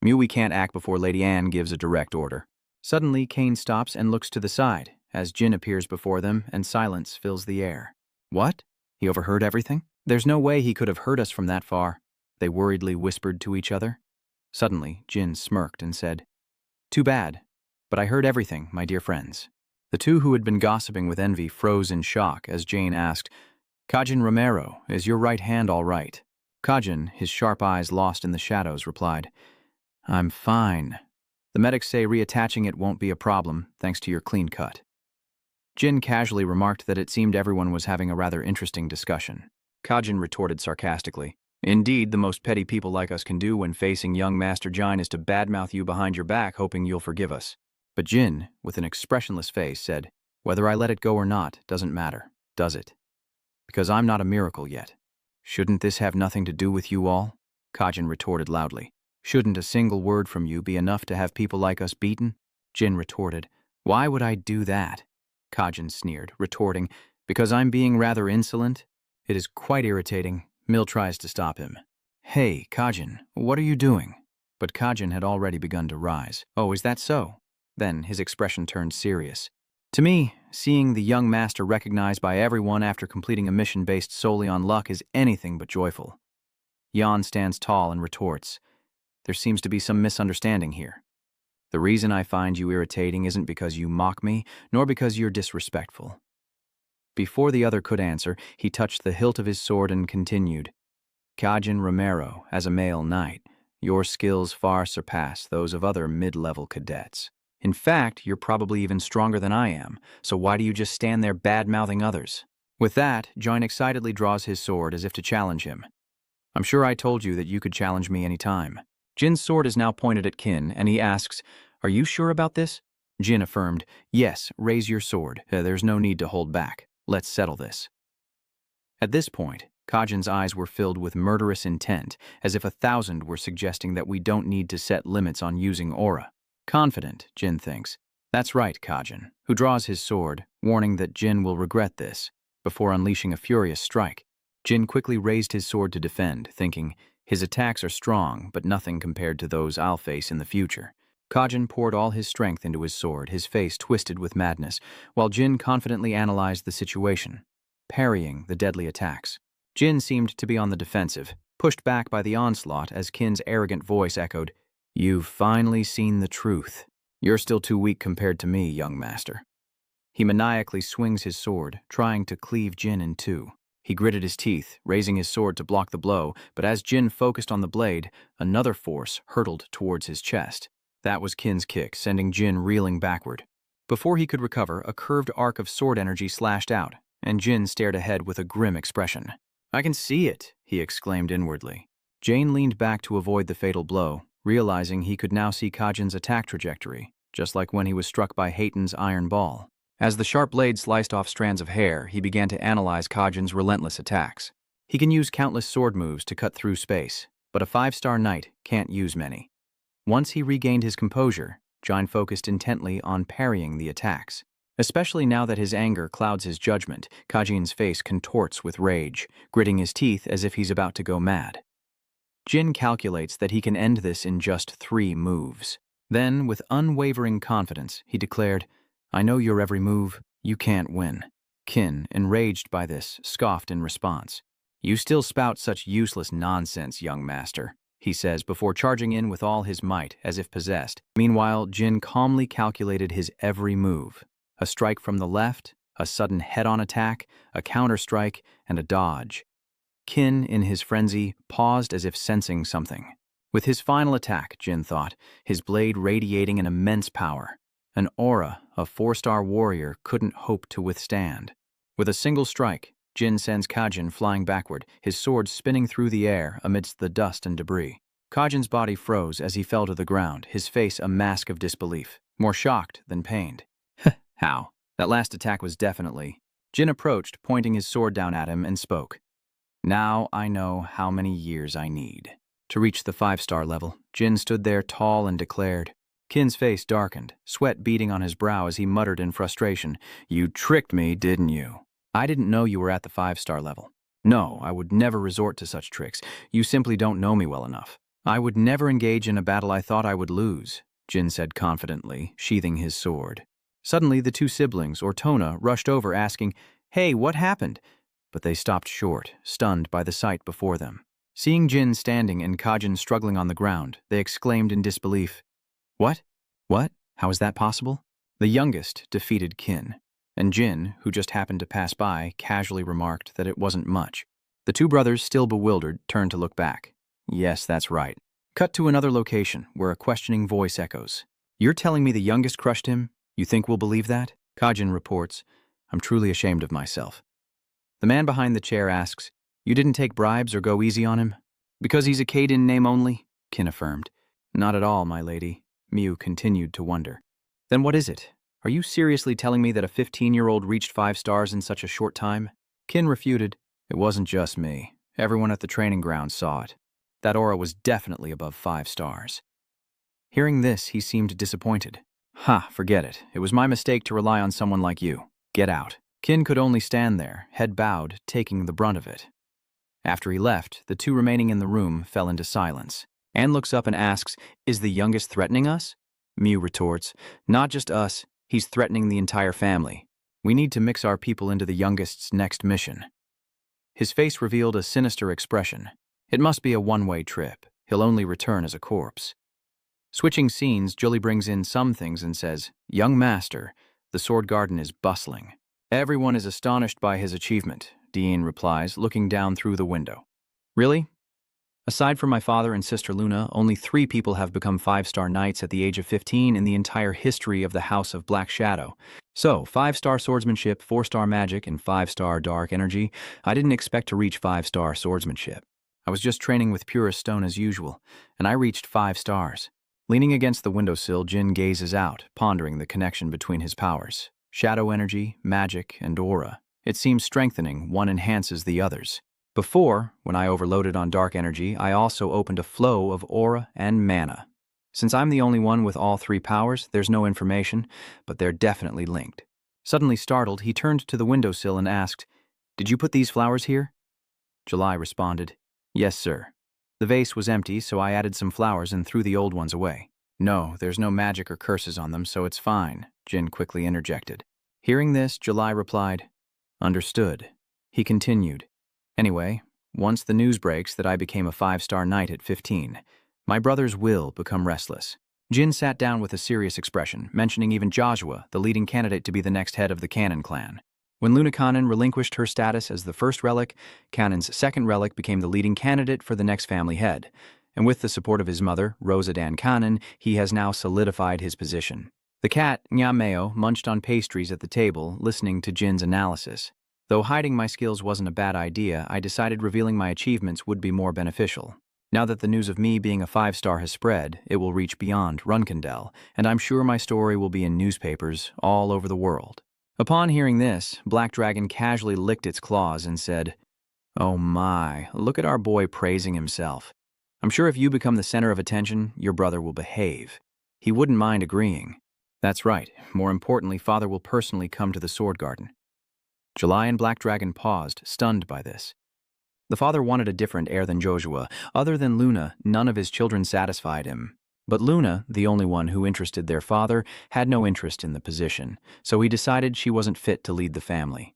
We can't act before Lady Anne gives a direct order." Suddenly, Kane stops and looks to the side, as Jin appears before them and silence fills the air. "What? He overheard everything? There's no way he could have heard us from that far," they worriedly whispered to each other. Suddenly, Jin smirked and said, "Too bad, but I heard everything, my dear friends." The two who had been gossiping with envy froze in shock as Jane asked, "Kajin Romero, is your right hand all right?" Kajin, his sharp eyes lost in the shadows, replied, "I'm fine. The medics say reattaching it won't be a problem, thanks to your clean cut." Jin casually remarked that it seemed everyone was having a rather interesting discussion. Kajin retorted sarcastically, "Indeed, the most petty people like us can do when facing young Master Jine is to badmouth you behind your back, hoping you'll forgive us." But Jin, with an expressionless face, said, "Whether I let it go or not doesn't matter, does it? Because I'm not a miracle yet." "Shouldn't this have nothing to do with you all?" Kajin retorted loudly. "Shouldn't a single word from you be enough to have people like us beaten?" Jin retorted, "Why would I do that?" Kajin sneered, retorting, "Because I'm being rather insolent?" It is quite irritating. Mill tries to stop him. "Hey, Kajin, what are you doing?" But Kajin had already begun to rise. "Oh, is that so?" Then his expression turned serious. "To me, seeing the young master recognized by everyone after completing a mission based solely on luck is anything but joyful." Jan stands tall and retorts, "There seems to be some misunderstanding here. The reason I find you irritating isn't because you mock me, nor because you're disrespectful." Before the other could answer, he touched the hilt of his sword and continued, "Kajin Romero, as a male knight, your skills far surpass those of other mid-level cadets. In fact, you're probably even stronger than I am, so why do you just stand there bad-mouthing others?" With that, Jine excitedly draws his sword as if to challenge him. "I'm sure I told you that you could challenge me any time." Jin's sword is now pointed at Kin, and he asks, "Are you sure about this?" Jin affirmed, "Yes, raise your sword. There's no need to hold back. Let's settle this." At this point, Kajin's eyes were filled with murderous intent, as if 1,000 were suggesting that we don't need to set limits on using aura. Confident, Jin thinks. That's right, Kajin, who draws his sword, warning that Jin will regret this, before unleashing a furious strike. Jin quickly raised his sword to defend, thinking, his attacks are strong, but nothing compared to those I'll face in the future. Kajin poured all his strength into his sword, his face twisted with madness, while Jin confidently analyzed the situation, parrying the deadly attacks. Jin seemed to be on the defensive, pushed back by the onslaught as Qin's arrogant voice echoed, "You've finally seen the truth. You're still too weak compared to me, young master." He maniacally swings his sword, trying to cleave Jin in two. He gritted his teeth, raising his sword to block the blow, but as Jin focused on the blade, another force hurtled towards his chest. That was Qin's kick, sending Jin reeling backward. Before he could recover, a curved arc of sword energy slashed out, and Jin stared ahead with a grim expression. "I can see it," he exclaimed inwardly. Jin leaned back to avoid the fatal blow, realizing he could now see Kajin's attack trajectory, just like when he was struck by Hayton's iron ball. As the sharp blade sliced off strands of hair, he began to analyze Kajin's relentless attacks. He can use countless sword moves to cut through space, but a 5-star knight can't use many. Once he regained his composure, Jin focused intently on parrying the attacks. Especially now that his anger clouds his judgment, Kajin's face contorts with rage, gritting his teeth as if he's about to go mad. Jin calculates that he can end this in just 3 moves. Then, with unwavering confidence, he declared, "I know your every move. You can't win." Qin, enraged by this, scoffed in response. "You still spout such useless nonsense, young master," he says before charging in with all his might, as if possessed. Meanwhile, Jin calmly calculated his every move. A strike from the left, a sudden head-on attack, a counter-strike, and a dodge. Qin, in his frenzy, paused as if sensing something. With his final attack, Jin thought, his blade radiating an immense power. An aura a 4-star warrior couldn't hope to withstand. With a single strike, Jin sends Kajin flying backward, his sword spinning through the air amidst the dust and debris. Kajin's body froze as he fell to the ground, his face a mask of disbelief, more shocked than pained. How? That last attack was definitely... Jin approached, pointing his sword down at him, and spoke. "Now I know how many years I need." To reach the 5-star level, Jin stood there tall and declared. Qin's face darkened, sweat beading on his brow as he muttered in frustration, "You tricked me, didn't you? I didn't know you were at the 5-star level. No, I would never resort to such tricks. You simply don't know me well enough. I would never engage in a battle I thought I would lose," Jin said confidently, sheathing his sword. Suddenly, the 2 siblings, Ortona, rushed over asking, "Hey, what happened?" But they stopped short, stunned by the sight before them. Seeing Jin standing and Kajin struggling on the ground, they exclaimed in disbelief, "What? What? How is that possible?" The youngest defeated Qin, and Jin, who just happened to pass by, casually remarked that it wasn't much. The 2 brothers, still bewildered, turned to look back. Yes, that's right. Cut to another location, where a questioning voice echoes. "You're telling me the youngest crushed him? You think we'll believe that?" Kajin reports, "I'm truly ashamed of myself." The man behind the chair asks, "You didn't take bribes or go easy on him?" "Because he's a Cadet name only," Qin affirmed. "Not at all, my lady," Miu continued to wonder. "Then what is it? Are you seriously telling me that a 15-year-old reached 5 stars in such a short time?" Qin refuted, "It wasn't just me. Everyone at the training ground saw it. That aura was definitely above 5 stars. Hearing this, he seemed disappointed. "Ha, forget it. It was my mistake to rely on someone like you. Get out." Qin could only stand there, head bowed, taking the brunt of it. After he left, the 2 remaining in the room fell into silence. Anne looks up and asks, "Is the youngest threatening us?" Miu retorts, "Not just us. He's threatening the entire family. We need to mix our people into the youngest's next mission." His face revealed a sinister expression. It must be a one-way trip. He'll only return as a corpse. Switching scenes, Julie brings in some things and says, "Young master, the sword garden is bustling." "Everyone is astonished by his achievement," Dean replies, looking down through the window. "Really? Aside from my father and sister Luna, only 3 people have become 5-star knights at the age of 15 in the entire history of the House of Black Shadow. So, 5-star swordsmanship, 4-star magic, and 5-star dark energy. I didn't expect to reach 5-star swordsmanship. I was just training with purest stone as usual, and I reached 5 stars. Leaning against the windowsill, Jin gazes out, pondering the connection between his powers. Shadow energy, magic, and aura. It seems strengthening, one enhances the others. Before, when I overloaded on dark energy, I also opened a flow of aura and mana. Since I'm the only one with all three powers, there's no information, but they're definitely linked. Suddenly startled, he turned to the windowsill and asked, "Did you put these flowers here?" July responded, "Yes, sir." The vase was empty, so I added some flowers and threw the old ones away. "No, there's no magic or curses on them, so it's fine," Jin quickly interjected. Hearing this, July replied, "Understood." He continued, "Anyway, once the news breaks that I became a 5-star knight at 15, my brothers will become restless." Jin sat down with a serious expression, mentioning even Joshua, the leading candidate to be the next head of the Canon clan. When Luna Conin relinquished her status as the first relic, Canon's second relic became the leading candidate for the next family head. And with the support of his mother, Rosa Dan Conin, he has now solidified his position. The cat, Nyameo, munched on pastries at the table, listening to Jin's analysis. Though hiding my skills wasn't a bad idea, I decided revealing my achievements would be more beneficial. Now that the news of me being a 5-star has spread, it will reach beyond Runkendell, and I'm sure my story will be in newspapers all over the world. Upon hearing this, Black Dragon casually licked its claws and said, "Oh my, look at our boy praising himself. I'm sure if you become the center of attention, your brother will behave. He wouldn't mind agreeing." "That's right. More importantly, father will personally come to the Sword Garden." July and Black Dragon paused, stunned by this. The father wanted a different heir than Joshua. Other than Luna, none of his children satisfied him. But Luna, the only one who interested their father, had no interest in the position, so he decided she wasn't fit to lead the family.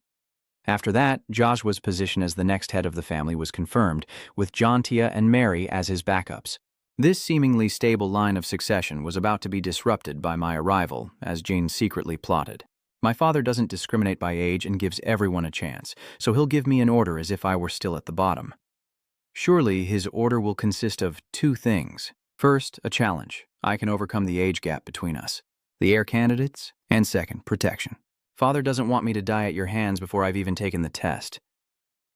After that, Joshua's position as the next head of the family was confirmed, with Jontia and Mary as his backups. This seemingly stable line of succession was about to be disrupted by my arrival, as Jane secretly plotted. My father doesn't discriminate by age and gives everyone a chance, so he'll give me an order as if I were still at the bottom. Surely his order will consist of 2 things. First, a challenge. I can overcome the age gap between us, the heir candidates, and second, protection. Father doesn't want me to die at your hands before I've even taken the test,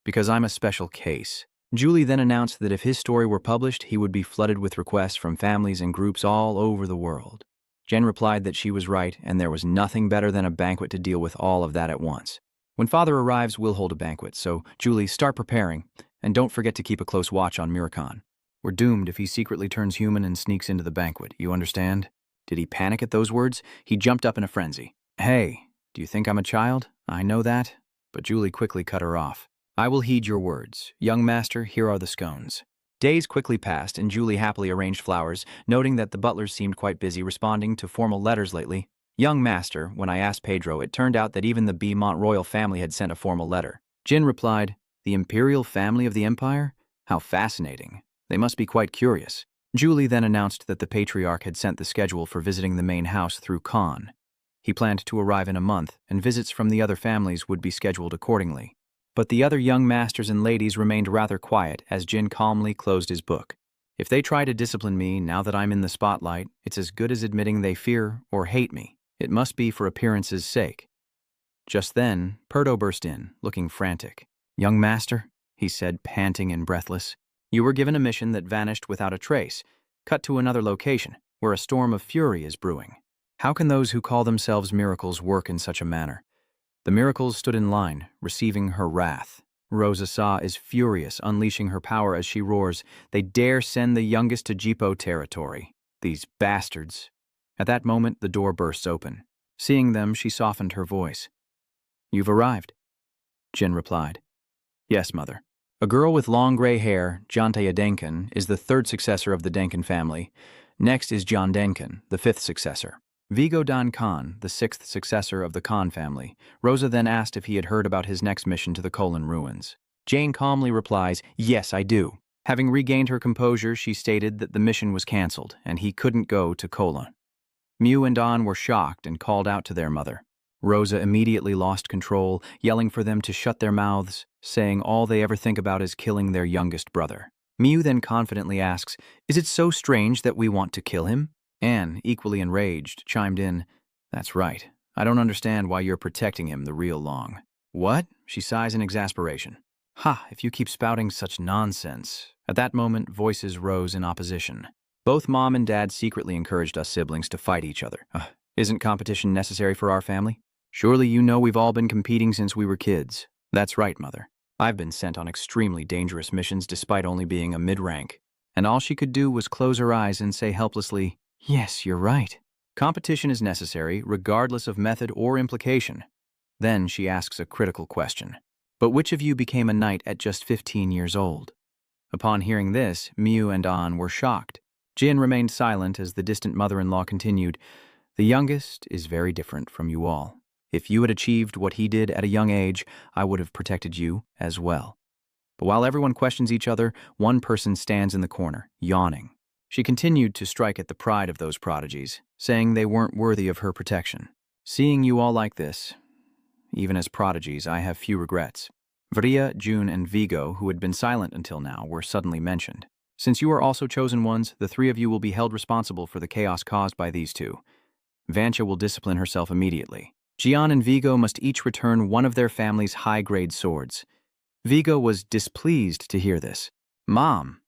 because I'm a special case. Julie then announced that if his story were published, he would be flooded with requests from families and groups all over the world. Jen replied that she was right, and there was nothing better than a banquet to deal with all of that at once. When father arrives, we'll hold a banquet, so Julie, start preparing, and don't forget to keep a close watch on Mirakan. We're doomed if he secretly turns human and sneaks into the banquet, you understand? Did he panic at those words? He jumped up in a frenzy. "Hey, do you think I'm a child? I know that." But Julie quickly cut her off. "I will heed your words. Young master, here are the scones." Days quickly passed, and Julie happily arranged flowers, noting that the butlers seemed quite busy responding to formal letters lately. "Young master," when I asked Pedro, it turned out that even the Beaumont royal family had sent a formal letter. Jin replied, "The imperial family of the empire? How fascinating. They must be quite curious." Julie then announced that the Patriarch had sent the schedule for visiting the main house through Con. He planned to arrive in a month, and visits from the other families would be scheduled accordingly. But the other young masters and ladies remained rather quiet as Jin calmly closed his book. If they try to discipline me now that I'm in the spotlight, it's as good as admitting they fear or hate me. It must be for appearance's sake. Just then, Perdo burst in, looking frantic. "Young master," he said, panting and breathless, "you were given a mission that vanished without a trace. Cut to another location, where a storm of fury is brewing. How can those who call themselves miracles work in such a manner?" The miracles stood in line, receiving her wrath. Rosa Sa is furious, unleashing her power as she roars, "They dare send the youngest to Jipo territory. These bastards." At that moment, the door bursts open. Seeing them, she softened her voice. "You've arrived," Jin replied. "Yes, mother." A girl with long gray hair, Jantaya Denkin, is the 3rd successor of the Denkin family. Next is John Denkin, the 5th successor. Vigo Dan Khan, the 6th successor of the Khan family. Rosa then asked if he had heard about his next mission to the Conin ruins. Jane calmly replies, "Yes, I do." Having regained her composure, she stated that the mission was cancelled, and he couldn't go to Conin. Mew and Don were shocked and called out to their mother. Rosa immediately lost control, yelling for them to shut their mouths, saying all they ever think about is killing their youngest brother. Mew then confidently asks, "Is it so strange that we want to kill him?" Anne, equally enraged, chimed in, "That's right. I don't understand why you're protecting him the real long." "What?" She sighs in exasperation. "Ha, if you keep spouting such nonsense." At that moment, voices rose in opposition. Both Mom and Dad secretly encouraged us siblings to fight each other. Isn't competition necessary for our family? Surely you know we've all been competing since we were kids. That's right, Mother. I've been sent on extremely dangerous missions despite only being a mid-rank. And all she could do was close her eyes and say helplessly, Yes, you're right. Competition is necessary, regardless of method or implication. Then she asks a critical question. But which of you became a knight at just 15 years old? Upon hearing this, Miu and An were shocked. Jin remained silent as the distant mother-in-law continued, "The youngest is very different from you all. If you had achieved what he did at a young age, I would have protected you as well." But while everyone questions each other, one person stands in the corner, yawning. She continued to strike at the pride of those prodigies, saying they weren't worthy of her protection. "Seeing you all like this, even as prodigies, I have few regrets." Varia, June, and Vigo, who had been silent until now, were suddenly mentioned. "Since you are also chosen ones, the three of you will be held responsible for the chaos caused by these two. Vancha will discipline herself immediately. Gian and Vigo must each return one of their family's high-grade swords." Vigo was displeased to hear this. Mom,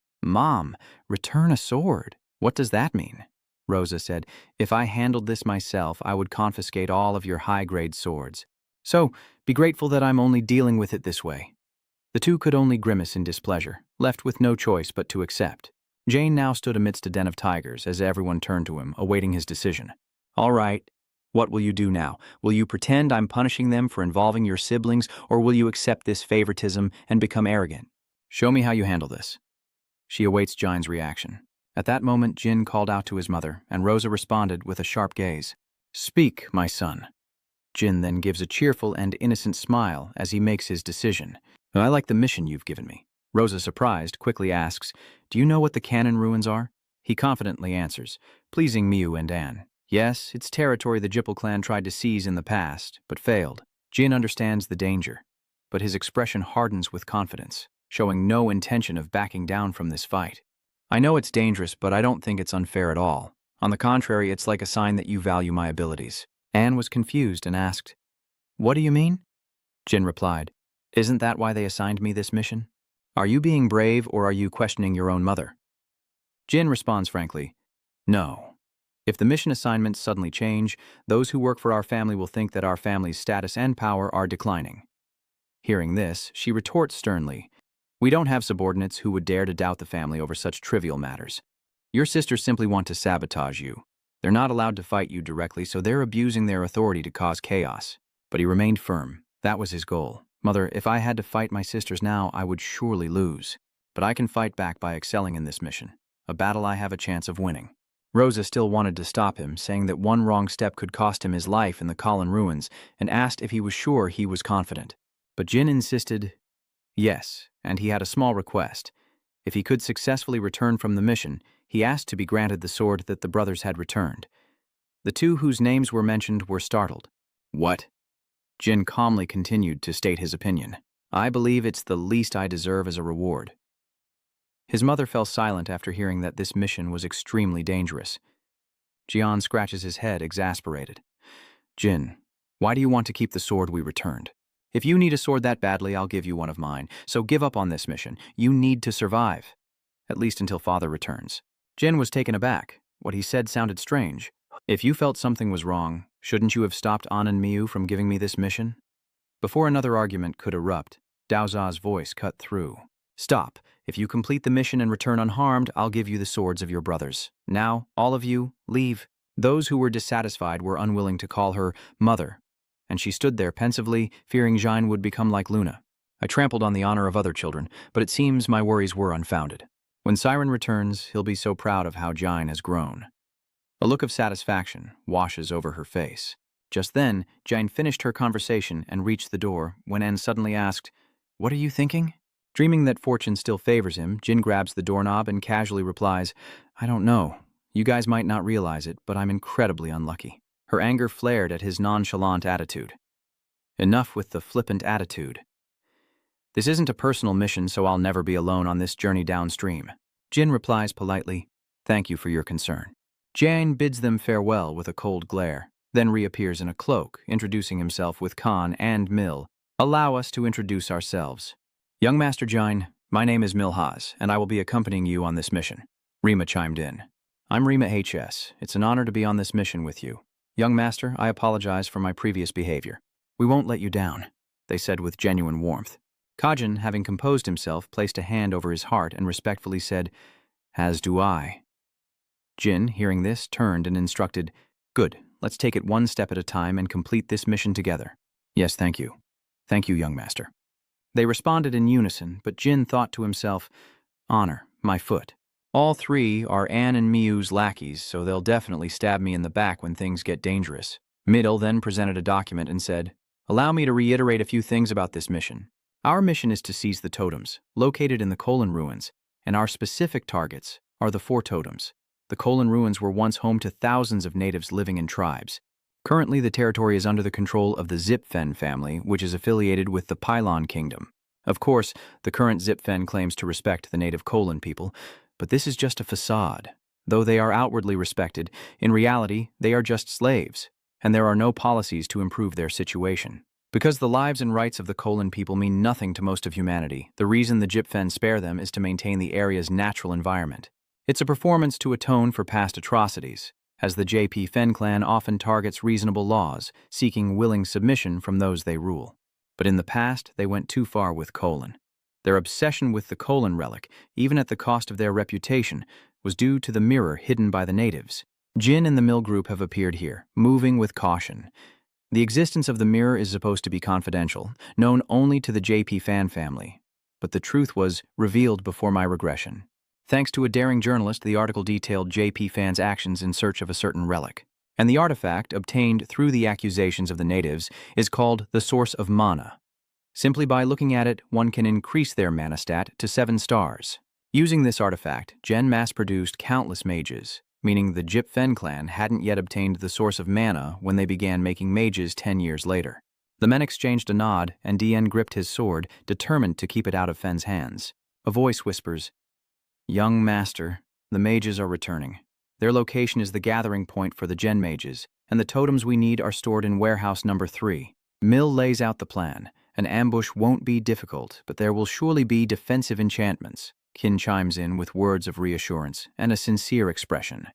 return a sword. What does that mean?" Rosa said. "If I handled this myself, I would confiscate all of your high-grade swords. So, be grateful that I'm only dealing with it this way." The two could only grimace in displeasure, left with no choice but to accept. Jane now stood amidst a den of tigers as everyone turned to him, awaiting his decision. "All right, what will you do now? Will you pretend I'm punishing them for involving your siblings, or will you accept this favoritism and become arrogant? Show me how you handle this." She awaits Jine's reaction. At that moment, Jin called out to his mother, and Rosa responded with a sharp gaze. "Speak, my son." Jin then gives a cheerful and innocent smile as he makes his decision. "I like the mission you've given me." Rosa, surprised, quickly asks, "Do you know what the Canon ruins are?" He confidently answers, pleasing Miu and Anne. Yes, it's territory the Jippel clan tried to seize in the past, but failed. Jin understands the danger, but his expression hardens with confidence, showing no intention of backing down from this fight. "I know it's dangerous, but I don't think it's unfair at all. On the contrary, it's like a sign that you value my abilities." Anne was confused and asked, "What do you mean?" Jin replied, "Isn't that why they assigned me this mission? Are you being brave, or are you questioning your own mother?" Jin responds frankly, "No. If the mission assignments suddenly change, those who work for our family will think that our family's status and power are declining." Hearing this, she retorts sternly, "We don't have subordinates who would dare to doubt the family over such trivial matters. Your sisters simply want to sabotage you. They're not allowed to fight you directly, so they're abusing their authority to cause chaos." But he remained firm. That was his goal. "Mother, if I had to fight my sisters now, I would surely lose. But I can fight back by excelling in this mission, a battle I have a chance of winning." Rosa still wanted to stop him, saying that one wrong step could cost him his life in the Conin ruins, and asked if he was sure he was confident. But Jin insisted yes, and he had a small request. If he could successfully return from the mission, he asked to be granted the sword that the brothers had returned. The two whose names were mentioned were startled. "What?" Jin calmly continued to state his opinion. "I believe it's the least I deserve as a reward." His mother fell silent after hearing that this mission was extremely dangerous. Jian scratches his head, exasperated. "Jin, why do you want to keep the sword we returned? If you need a sword that badly, I'll give you one of mine. So give up on this mission. You need to survive. At least until father returns." Jin was taken aback. What he said sounded strange. "If you felt something was wrong, shouldn't you have stopped An and Miu from giving me this mission?" Before another argument could erupt, Daoza's voice cut through. "Stop. If you complete the mission and return unharmed, I'll give you the swords of your brothers. Now, all of you, leave." Those who were dissatisfied were unwilling to call her mother, and she stood there pensively, fearing Jine would become like Luna. "I trampled on the honor of other children, but it seems my worries were unfounded. When Siren returns, he'll be so proud of how Jine has grown." A look of satisfaction washes over her face. Just then, Jine finished her conversation and reached the door when Anne suddenly asked, "What are you thinking?" Dreaming that fortune still favors him, Jin grabs the doorknob and casually replies, "I don't know. You guys might not realize it, but I'm incredibly unlucky." Her anger flared at his nonchalant attitude. "Enough with the flippant attitude. This isn't a personal mission, so I'll never be alone on this journey downstream." Jin replies politely, "Thank you for your concern." Jane bids them farewell with a cold glare, then reappears in a cloak, introducing himself with Khan and Mill. "Allow us to introduce ourselves. Young Master Jine, my name is Milhaz, and I will be accompanying you on this mission." Rima chimed in. "I'm Rima HS. It's an honor to be on this mission with you. Young Master, I apologize for my previous behavior." "We won't let you down," they said with genuine warmth. Kajin, having composed himself, placed a hand over his heart and respectfully said, "As do I." Jin, hearing this, turned and instructed, "Good, let's take it one step at a time and complete this mission together." "Yes, thank you. Thank you, young master." They responded in unison, but Jin thought to himself, "Honor, my foot. All three are Anne and Miu's lackeys, so they'll definitely stab me in the back when things get dangerous." Middle then presented a document and said, "Allow me to reiterate a few things about this mission. Our mission is to seize the totems, located in the Conin ruins, and our specific targets are the 4 totems. The Conin ruins were once home to thousands of natives living in tribes. Currently, the territory is under the control of the Zipfen family, which is affiliated with the Pylon Kingdom. Of course, the current Zipfen claims to respect the native Conin people, but this is just a facade. Though they are outwardly respected, in reality, they are just slaves, and there are no policies to improve their situation. Because the lives and rights of the Conin people mean nothing to most of humanity, the reason the Zipfen spare them is to maintain the area's natural environment. It's a performance to atone for past atrocities, as the JP Fen clan often targets reasonable laws, seeking willing submission from those they rule. But in the past, they went too far with Conin. Their obsession with the Conin relic, even at the cost of their reputation, was due to the mirror hidden by the natives. Jin and the Mill Group have appeared here, moving with caution. The existence of the mirror is supposed to be confidential, known only to the JP Fan family. But the truth was revealed before my regression. Thanks to a daring journalist, the article detailed JP Fan's actions in search of a certain relic. And the artifact, obtained through the accusations of the natives, is called the Source of Mana. Simply by looking at it, one can increase their mana stat to 7 stars. Using this artifact, Jen mass-produced countless mages, meaning the Jip Fen clan hadn't yet obtained the source of mana when they began making mages 10 years later. The men exchanged a nod, and Dien gripped his sword, determined to keep it out of Fen's hands. A voice whispers, "Young master, the mages are returning. Their location is the gathering point for the Gen mages, and the totems we need are stored in warehouse number 3. Mill lays out the plan. An ambush won't be difficult, but there will surely be defensive enchantments." Qin chimes in with words of reassurance and a sincere expression.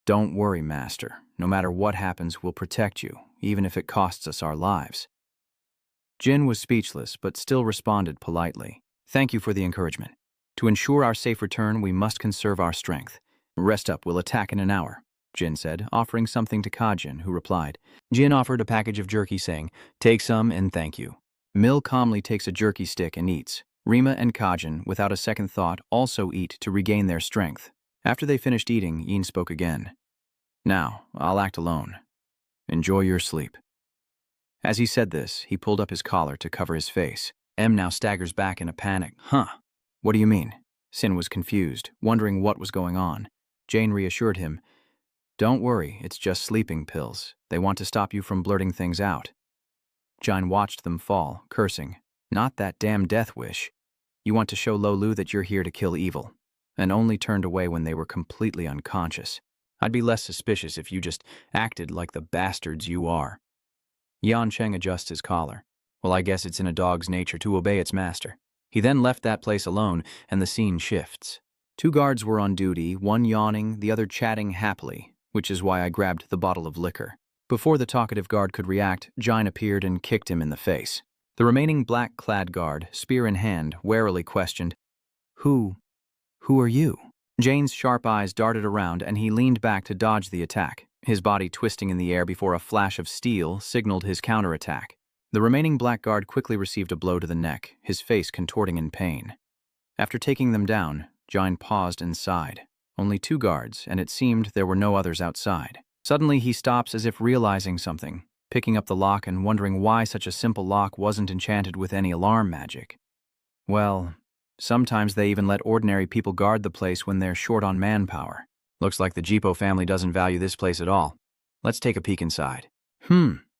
"Don't worry, master. No matter what happens, we'll protect you, even if it costs us our lives." Jin was speechless, but still responded politely. "Thank you for the encouragement. To ensure our safe return, we must conserve our strength. Rest up, we'll attack in an hour," Jin said, offering something to Kajin, who replied. Jin offered a package of jerky, saying, "Take some and thank you." Mill calmly takes a jerky stick and eats. Rima and Kajin, without a second thought, also eat to regain their strength. After they finished eating, Yin spoke again. "Now, I'll act alone. Enjoy your sleep." As he said this, he pulled up his collar to cover his face. M now staggers back in a panic. "Huh? What do you mean?" Sin was confused, wondering what was going on. Jane reassured him. "Don't worry, it's just sleeping pills. They want to stop you from blurting things out." Jine watched them fall, cursing. "Not that damn death wish. You want to show Lolu that you're here to kill evil," and only turned away when they were completely unconscious. "I'd be less suspicious if you just acted like the bastards you are." Yan Cheng adjusts his collar. "Well, I guess it's in a dog's nature to obey its master." He then left that place alone, and the scene shifts. 2 guards were on duty, one yawning, the other chatting happily, which is why I grabbed the bottle of liquor. Before the talkative guard could react, Jine appeared and kicked him in the face. The remaining black-clad guard, spear in hand, warily questioned, Who are you?" Jane's sharp eyes darted around, and he leaned back to dodge the attack, his body twisting in the air before a flash of steel signaled his counterattack. The remaining black guard quickly received a blow to the neck, his face contorting in pain. After taking them down, Jine paused and sighed. Only 2 guards, and it seemed there were no others outside. Suddenly he stops as if realizing something, picking up the lock and wondering why such a simple lock wasn't enchanted with any alarm magic. Well, sometimes they even let ordinary people guard the place when they're short on manpower. Looks like the Jipo family doesn't value this place at all. Let's take a peek inside.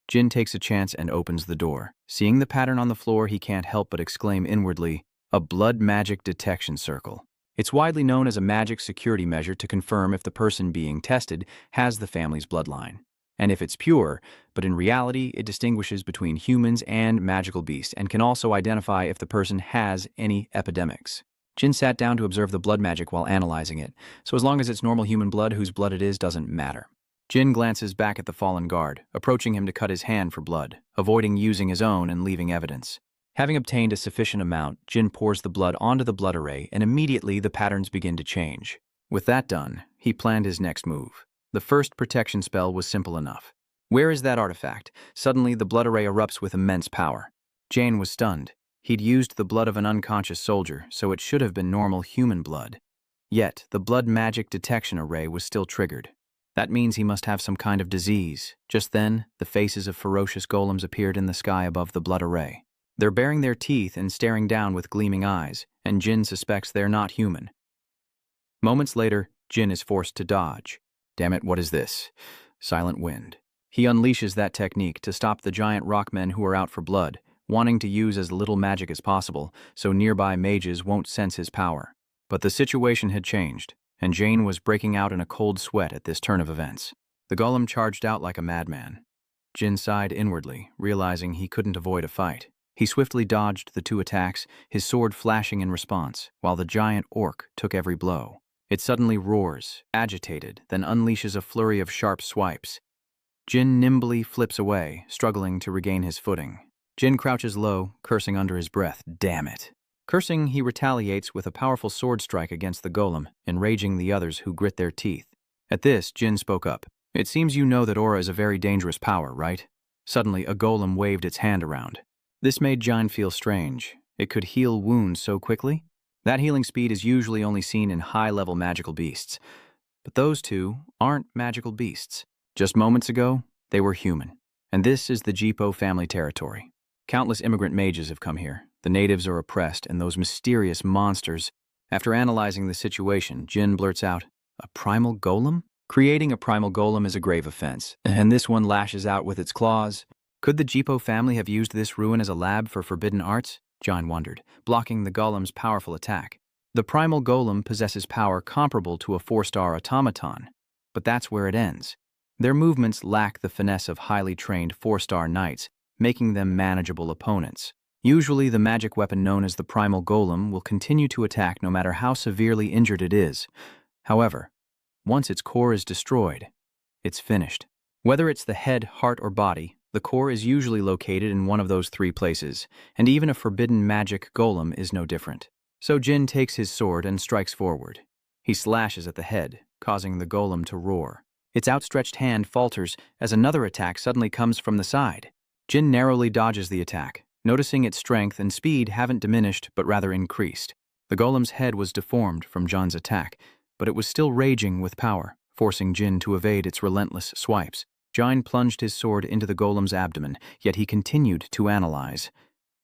Jin takes a chance and opens the door. Seeing the pattern on the floor, he can't help but exclaim inwardly, "A blood magic detection circle." It's widely known as a magic security measure to confirm if the person being tested has the family's bloodline, and if it's pure, but in reality it distinguishes between humans and magical beasts and can also identify if the person has any epidemics. Jin sat down to observe the blood magic while analyzing it, so as long as it's normal human blood, whose blood it is doesn't matter. Jin glances back at the fallen guard, approaching him to cut his hand for blood, avoiding using his own and leaving evidence. Having obtained a sufficient amount, Jin pours the blood onto the blood array, and immediately the patterns begin to change. With that done, he planned his next move. The first protection spell was simple enough. Where is that artifact? Suddenly, the blood array erupts with immense power. Jane was stunned. He'd used the blood of an unconscious soldier, so it should have been normal human blood. Yet, the blood magic detection array was still triggered. That means he must have some kind of disease. Just then, the faces of ferocious golems appeared in the sky above the blood array. They're baring their teeth and staring down with gleaming eyes, and Jin suspects they're not human. Moments later, Jin is forced to dodge. Damn it, what is this? Silent wind. He unleashes that technique to stop the giant rockmen who are out for blood, wanting to use as little magic as possible, so nearby mages won't sense his power. But the situation had changed, and Jane was breaking out in a cold sweat at this turn of events. The golem charged out like a madman. Jin sighed inwardly, realizing he couldn't avoid a fight. He swiftly dodged the two attacks, his sword flashing in response, while the giant orc took every blow. It suddenly roars, agitated, then unleashes a flurry of sharp swipes. Jin nimbly flips away, struggling to regain his footing. Jin crouches low, cursing under his breath. Damn it. Cursing, he retaliates with a powerful sword strike against the golem, enraging the others who grit their teeth. At this, Jin spoke up. It seems you know that aura is a very dangerous power, right? Suddenly, a golem waved its hand around. This made Jin feel strange. It could heal wounds so quickly? That healing speed is usually only seen in high-level magical beasts. But those two aren't magical beasts. Just moments ago, they were human. And this is the Jipo family territory. Countless immigrant mages have come here. The natives are oppressed, and those mysterious monsters. After analyzing the situation, Jin blurts out, "A primal golem?" Creating a primal golem is a grave offense, and this one lashes out with its claws. Could the Jipo family have used this ruin as a lab for forbidden arts? Jin wondered, blocking the golem's powerful attack. The primal golem possesses power comparable to a 4-star automaton, but that's where it ends. Their movements lack the finesse of highly trained 4-star knights, making them manageable opponents. Usually, the magic weapon known as the primal golem will continue to attack no matter how severely injured it is. However, once its core is destroyed, it's finished. Whether it's the head, heart, or body, the core is usually located in one of those three places, and even a forbidden magic golem is no different. So Jin takes his sword and strikes forward. He slashes at the head, causing the golem to roar. Its outstretched hand falters as another attack suddenly comes from the side. Jin narrowly dodges the attack, noticing its strength and speed haven't diminished but rather increased. The golem's head was deformed from Jin's attack, but it was still raging with power, forcing Jin to evade its relentless swipes. Jin plunged his sword into the golem's abdomen, yet he continued to analyze.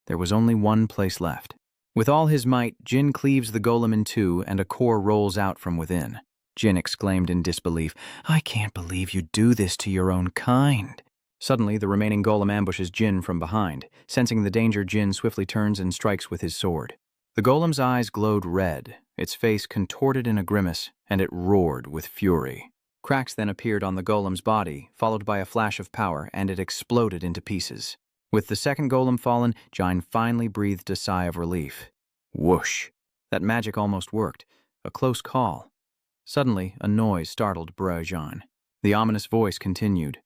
There was only one place left. With all his might, Jin cleaves the golem in two and a core rolls out from within. Jin exclaimed in disbelief, "I can't believe you do this to your own kind." Suddenly, the remaining golem ambushes Jin from behind. Sensing the danger, Jin swiftly turns and strikes with his sword. The golem's eyes glowed red, its face contorted in a grimace, and it roared with fury. Cracks then appeared on the golem's body, followed by a flash of power, and it exploded into pieces. With the second golem fallen, Jin finally breathed a sigh of relief. Whoosh! That magic almost worked. A close call. Suddenly, a noise startled Jin. The ominous voice continued,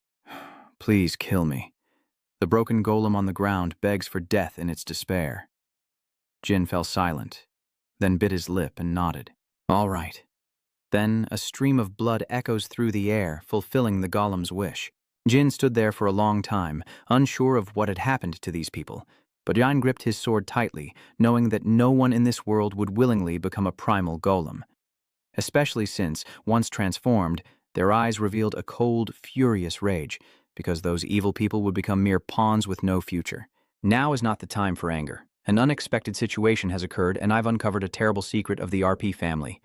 "Please kill me." The broken golem on the ground begs for death in its despair. Jin fell silent, then bit his lip and nodded. "All right." Then a stream of blood echoes through the air, fulfilling the golem's wish. Jin stood there for a long time, unsure of what had happened to these people, but Jin gripped his sword tightly, knowing that no one in this world would willingly become a primal golem. Especially since, once transformed, their eyes revealed a cold, furious rage, because those evil people would become mere pawns with no future. Now is not the time for anger. An unexpected situation has occurred, and I've uncovered a terrible secret of the RP family.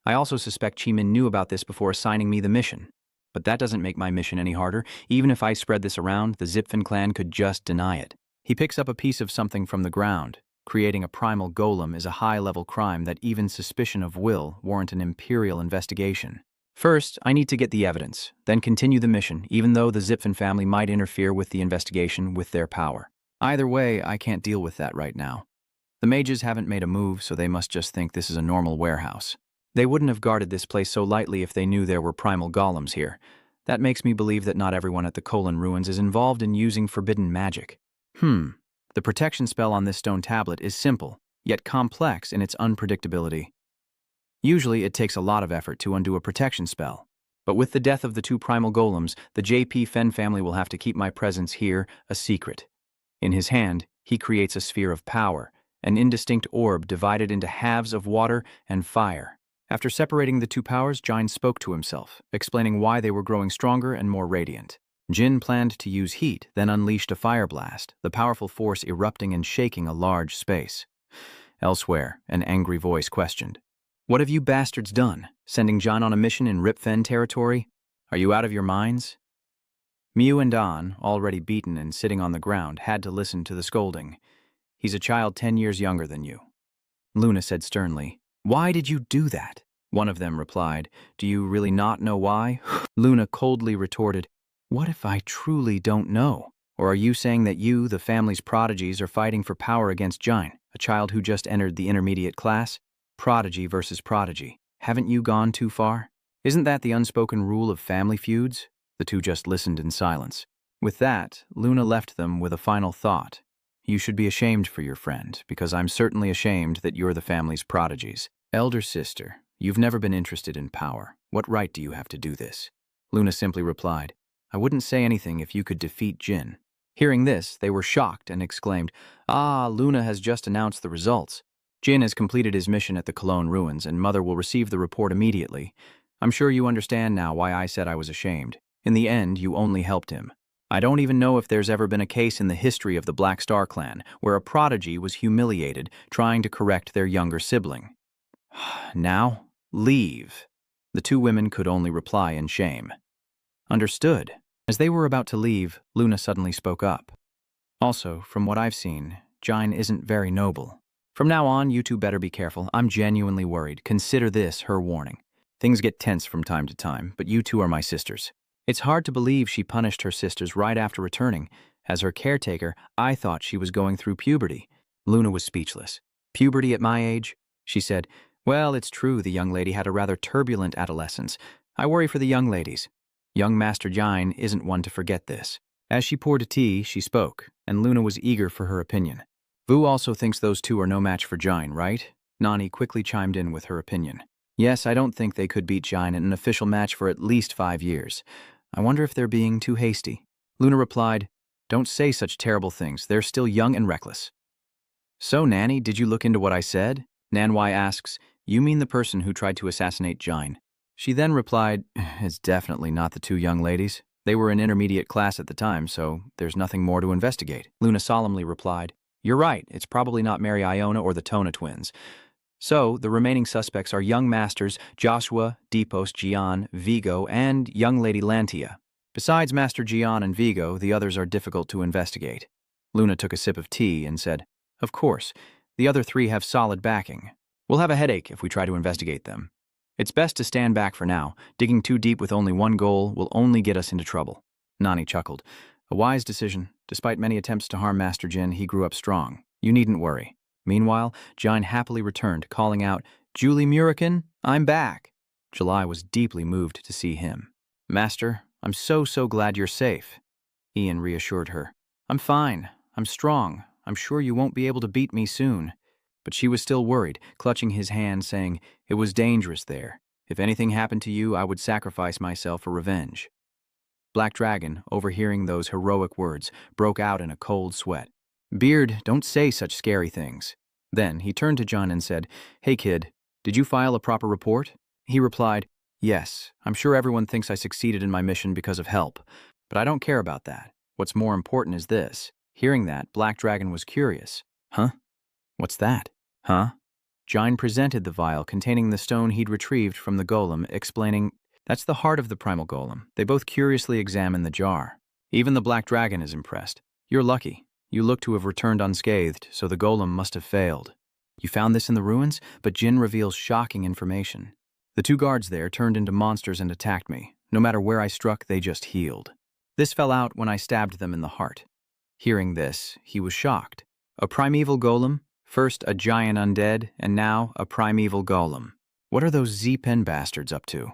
I also suspect Chi-Min knew about this before assigning me the mission. But that doesn't make my mission any harder. Even if I spread this around, the Zipfin clan could just deny it. He picks up a piece of something from the ground. Creating a primal golem is a high-level crime that even suspicion of will warrant an imperial investigation. First, I need to get the evidence, then continue the mission, even though the Zipfin family might interfere with the investigation with their power. Either way, I can't deal with that right now. The mages haven't made a move, so they must just think this is a normal warehouse. They wouldn't have guarded this place so lightly if they knew there were primal golems here. That makes me believe that not everyone at the Conin ruins is involved in using forbidden magic. The protection spell on this stone tablet is simple, yet complex in its unpredictability. Usually, it takes a lot of effort to undo a protection spell. But with the death of the two primal golems, the JP Fen family will have to keep my presence here a secret. In his hand, he creates a sphere of power, an indistinct orb divided into halves of water and fire. After separating the two powers, Jin spoke to himself, explaining why they were growing stronger and more radiant. Jin planned to use heat, then unleashed a fire blast, the powerful force erupting and shaking a large space. Elsewhere, an angry voice questioned, "What have you bastards done? Sending Jin on a mission in Ripfen territory? Are you out of your minds?" Mew and An, already beaten and sitting on the ground, had to listen to the scolding. "He's a child 10 years younger than you." Luna said sternly, "Why did you do that?" One of them replied, "Do you really not know why?" Luna coldly retorted, "What if I truly don't know? Or are you saying that you, the family's prodigies, are fighting for power against Jin, a child who just entered the intermediate class? Prodigy versus prodigy. Haven't you gone too far? Isn't that the unspoken rule of family feuds?" The two just listened in silence. With that, Luna left them with a final thought. "You should be ashamed for your friend, because I'm certainly ashamed that you're the family's prodigies. Elder sister, you've never been interested in power. What right do you have to do this?" Luna simply replied, "I wouldn't say anything if you could defeat Jin." Hearing this, they were shocked and exclaimed, "Ah, Luna has just announced the results. Jin has completed his mission at the Cologne ruins, and Mother will receive the report immediately. I'm sure you understand now why I said I was ashamed. In the end, you only helped him. I don't even know if there's ever been a case in the history of the Black Star clan where a prodigy was humiliated trying to correct their younger sibling. Now, leave." The two women could only reply in shame. "Understood." As they were about to leave, Luna suddenly spoke up. "Also, from what I've seen, Jin isn't very noble. From now on, you two better be careful. I'm genuinely worried. Consider this her warning. Things get tense from time to time, but you two are my sisters. It's hard to believe she punished her sisters right after returning. As her caretaker, I thought she was going through puberty." Luna was speechless. "Puberty at my age?" She said, "Well, it's true the young lady had a rather turbulent adolescence. I worry for the young ladies. Young Master Jin isn't one to forget this." As she poured tea, she spoke, and Luna was eager for her opinion. "Vu also thinks those two are no match for Jin, right?" Nani quickly chimed in with her opinion. "Yes, I don't think they could beat Jin in an official match for at least 5 years. I wonder if they're being too hasty." Luna replied, "Don't say such terrible things. They're still young and reckless." "So, Nanny, did you look into what I said?" Nanwai asks, "You mean the person who tried to assassinate Jin?" She then replied, "It's definitely not the two young ladies. They were in intermediate class at the time, so there's nothing more to investigate." Luna solemnly replied, "You're right, it's probably not Mary Iona or the Tona twins. So, the remaining suspects are young masters Joshua, Depos, Gian, Vigo, and young lady Lantia. Besides Master Gian and Vigo, the others are difficult to investigate." Luna took a sip of tea and said, "Of course, the other 3 have solid backing. We'll have a headache if we try to investigate them. It's best to stand back for now. Digging too deep with only one goal will only get us into trouble." Nani chuckled. "A wise decision. Despite many attempts to harm Master Jin, he grew up strong. You needn't worry." Meanwhile, Jin happily returned, calling out, "Julie Murican, I'm back." July was deeply moved to see him. "Master, I'm so glad you're safe." Ian reassured her. "I'm fine. I'm strong. I'm sure you won't be able to beat me soon." But she was still worried, clutching his hand, saying, "It was dangerous there. If anything happened to you, I would sacrifice myself for revenge." Black Dragon, overhearing those heroic words, broke out in a cold sweat. "Beard, don't say such scary things." Then he turned to Jin and said, "Hey kid, did you file a proper report?" He replied, "Yes, I'm sure everyone thinks I succeeded in my mission because of help, but I don't care about that. What's more important is this." Hearing that, Black Dragon was curious. "Huh? What's that?" "Huh?" Jin presented the vial containing the stone he'd retrieved from the golem, explaining, "That's the heart of the primal golem." They both curiously examined the jar. Even the Black Dragon is impressed. "You're lucky. You look to have returned unscathed, so the golem must have failed. You found this in the ruins?" But Jin reveals shocking information. "The 2 guards there turned into monsters and attacked me. No matter where I struck, they just healed. This fell out when I stabbed them in the heart." Hearing this, he was shocked. A primeval golem? First a giant undead, and now a primeval golem. What are those Z-Pen bastards up to?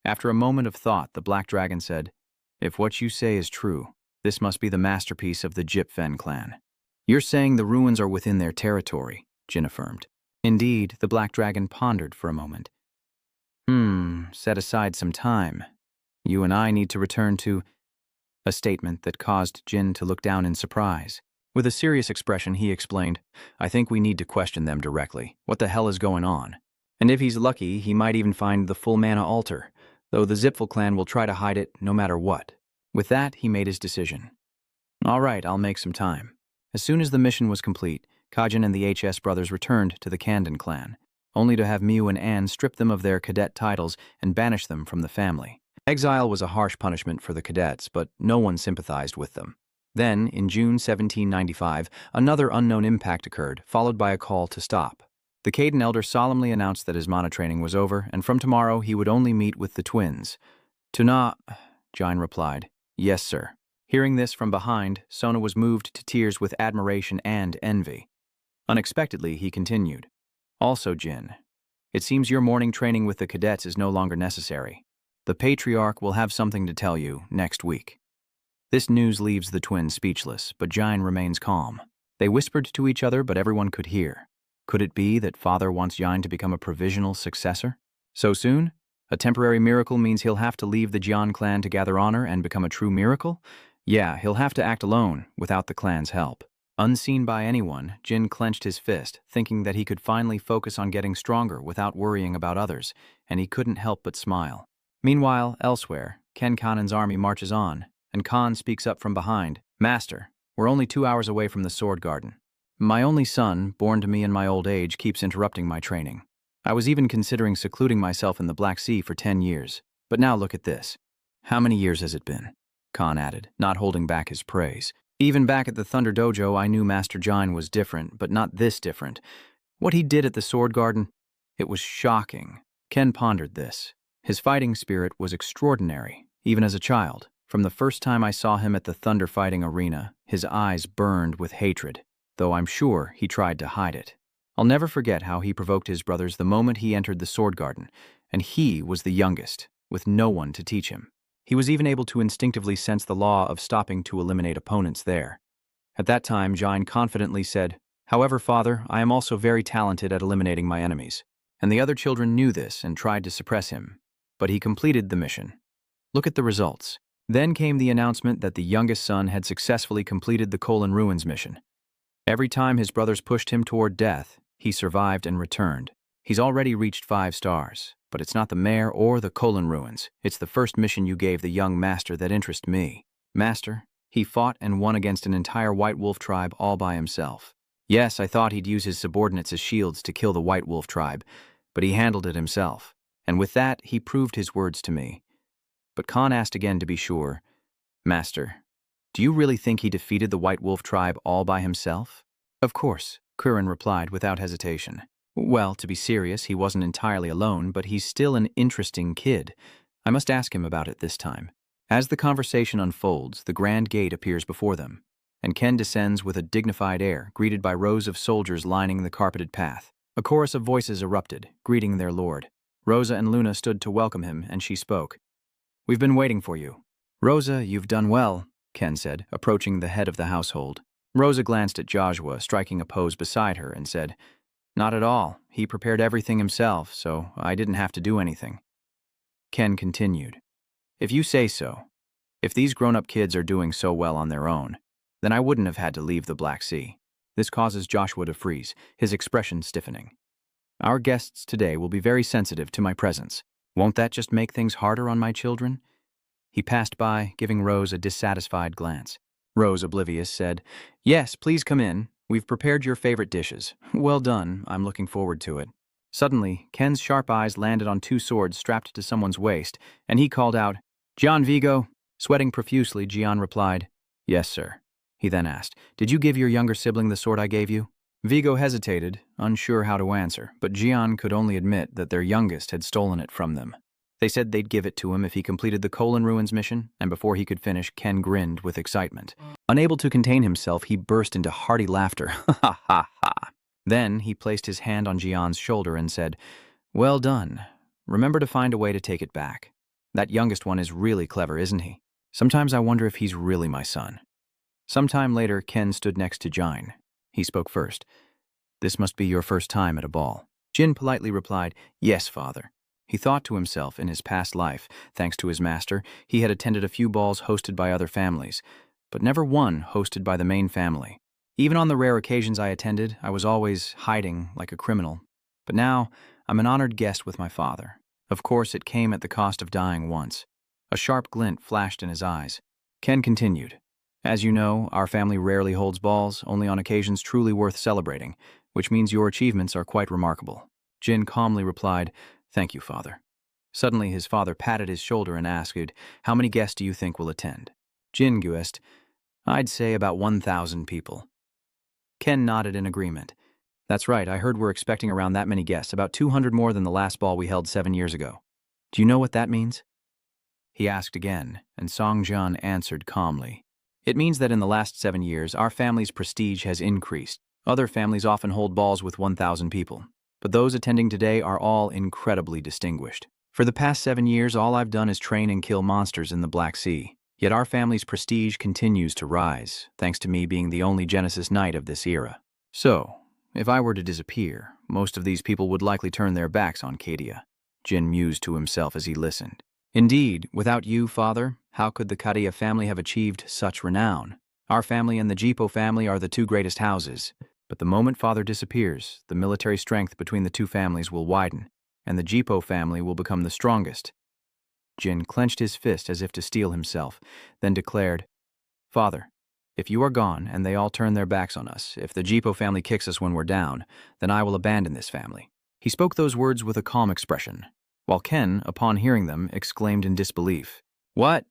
After a moment of thought, the Black Dragon said, "If what you say is true, this must be the masterpiece of the Jipfen clan." "You're saying the ruins are within their territory," Jin affirmed. Indeed, the black dragon pondered for a moment. Set aside some time. You and I need to return to... A statement that caused Jin to look down in surprise. With a serious expression, he explained, I think we need to question them directly. What the hell is going on? And if he's lucky, he might even find the full mana altar, though the Zipfel clan will try to hide it no matter what. With that, he made his decision. All right, I'll make some time. As soon as the mission was complete, Kajin and the HS brothers returned to the Kandon clan, only to have Miu and Anne strip them of their cadet titles and banish them from the family. Exile was a harsh punishment for the cadets, but no one sympathized with them. Then, in June 1795, another unknown impact occurred, followed by a call to stop. The Caden elder solemnly announced that his mana training was over, and from tomorrow he would only meet with the twins. Tuna, Jain replied. Yes, sir. Hearing this from behind, Sona was moved to tears with admiration and envy. Unexpectedly, he continued. Also, Jin, it seems your morning training with the cadets is no longer necessary. The Patriarch will have something to tell you next week. This news leaves the twins speechless, but Jain remains calm. They whispered to each other, but everyone could hear. Could it be that Father wants Jain to become a provisional successor? So soon? A temporary miracle means he'll have to leave the Jian clan to gather honor and become a true miracle? Yeah, he'll have to act alone, without the clan's help. Unseen by anyone, Jin clenched his fist, thinking that he could finally focus on getting stronger without worrying about others, and he couldn't help but smile. Meanwhile, elsewhere, Ken Kanin's army marches on, and Khan speaks up from behind. Master, we're only 2 hours away from the Sword Garden. My only son, born to me in my old age, keeps interrupting my training. I was even considering secluding myself in the Black Sea for 10 years. But now look at this. How many years has it been? Khan added, not holding back his praise. Even back at the Thunder Dojo, I knew Master Jain was different, but not this different. What he did at the Sword Garden, it was shocking. Ken pondered this. His fighting spirit was extraordinary, even as a child. From the first time I saw him at the thunder fighting arena, his eyes burned with hatred, though I'm sure he tried to hide it. I'll never forget how he provoked his brothers the moment he entered the Sword Garden, and he was the youngest, with no one to teach him. He was even able to instinctively sense the law of stopping to eliminate opponents there. At that time, Jain confidently said, However, Father, I am also very talented at eliminating my enemies. And the other children knew this and tried to suppress him. But he completed the mission. Look at the results. Then came the announcement that the youngest son had successfully completed the Conin Ruins mission. Every time his brothers pushed him toward death, he survived and returned. He's already reached 5 stars, but it's not the Mare or the Conin Ruins. It's the first mission you gave the young master that interests me. Master, he fought and won against an entire White Wolf tribe all by himself. Yes, I thought he'd use his subordinates as shields to kill the White Wolf tribe, but he handled it himself. And with that, he proved his words to me. But Khan asked again to be sure, Master, do you really think he defeated the White Wolf tribe all by himself? Of course, Kurin replied without hesitation. Well, to be serious, he wasn't entirely alone, but he's still an interesting kid. I must ask him about it this time. As the conversation unfolds, the grand gate appears before them, and Ken descends with a dignified air, greeted by rows of soldiers lining the carpeted path. A chorus of voices erupted, greeting their lord. Rosa and Luna stood to welcome him, and she spoke. We've been waiting for you. Rosa, you've done well, Ken said, approaching the head of the household. Rosa glanced at Joshua, striking a pose beside her, and said, Not at all. He prepared everything himself, so I didn't have to do anything. Ken continued. If you say so, if these grown-up kids are doing so well on their own, then I wouldn't have had to leave the Black Sea. This causes Joshua to freeze, his expression stiffening. Our guests today will be very sensitive to my presence. Won't that just make things harder on my children? He passed by, giving Rose a dissatisfied glance. Rose, oblivious, said, Yes, please come in. We've prepared your favorite dishes. Well done. I'm looking forward to it. Suddenly, Ken's sharp eyes landed on 2 swords strapped to someone's waist, and he called out, Gian Vigo. Sweating profusely, Gian replied, Yes, sir. He then asked, Did you give your younger sibling the sword I gave you? Vigo hesitated, unsure how to answer, but Gian could only admit that their youngest had stolen it from them. They said they'd give it to him if he completed the Conin Ruins mission, and before he could finish, Ken grinned with excitement. Unable to contain himself, he burst into hearty laughter. Ha ha ha ha. Then he placed his hand on Gian's shoulder and said, Well done. Remember to find a way to take it back. That youngest one is really clever, isn't he? Sometimes I wonder if he's really my son. Sometime later, Ken stood next to Jain. He spoke first. This must be your first time at a ball. Jin politely replied, "Yes, father." He thought to himself in his past life, thanks to his master, he had attended a few balls hosted by other families, but never one hosted by the main family. Even on the rare occasions I attended, I was always hiding like a criminal. But now, I'm an honored guest with my father. Of course, it came at the cost of dying once. A sharp glint flashed in his eyes. Ken continued, "As you know, our family rarely holds balls, only on occasions truly worth celebrating, which means your achievements are quite remarkable." Jin calmly replied, "Thank you, father." Suddenly, his father patted his shoulder and asked, "How many guests do you think will attend?" Jin guessed, "I'd say about 1,000 people." Ken nodded in agreement. "That's right, I heard we're expecting around that many guests, about 200 more than the last ball we held 7 years ago. Do you know what that means?" He asked again, and Songjun answered calmly. "It means that in the last 7 years, our family's prestige has increased. Other families often hold balls with 1,000 people, but those attending today are all incredibly distinguished. For the past 7 years, all I've done is train and kill monsters in the Black Sea. Yet our family's prestige continues to rise, thanks to me being the only Genesis Knight of this era. So, if I were to disappear, most of these people would likely turn their backs on Cadia." Jin mused to himself as he listened. "Indeed, without you, father, how could the Cadia family have achieved such renown? Our family and the Jipo family are the two greatest houses. But the moment father disappears, the military strength between the two families will widen, and the Jipo family will become the strongest." Jin clenched his fist as if to steel himself, then declared, "Father, if you are gone and they all turn their backs on us, if the Jipo family kicks us when we're down, then I will abandon this family." He spoke those words with a calm expression, while Ken, upon hearing them, exclaimed in disbelief. "What?"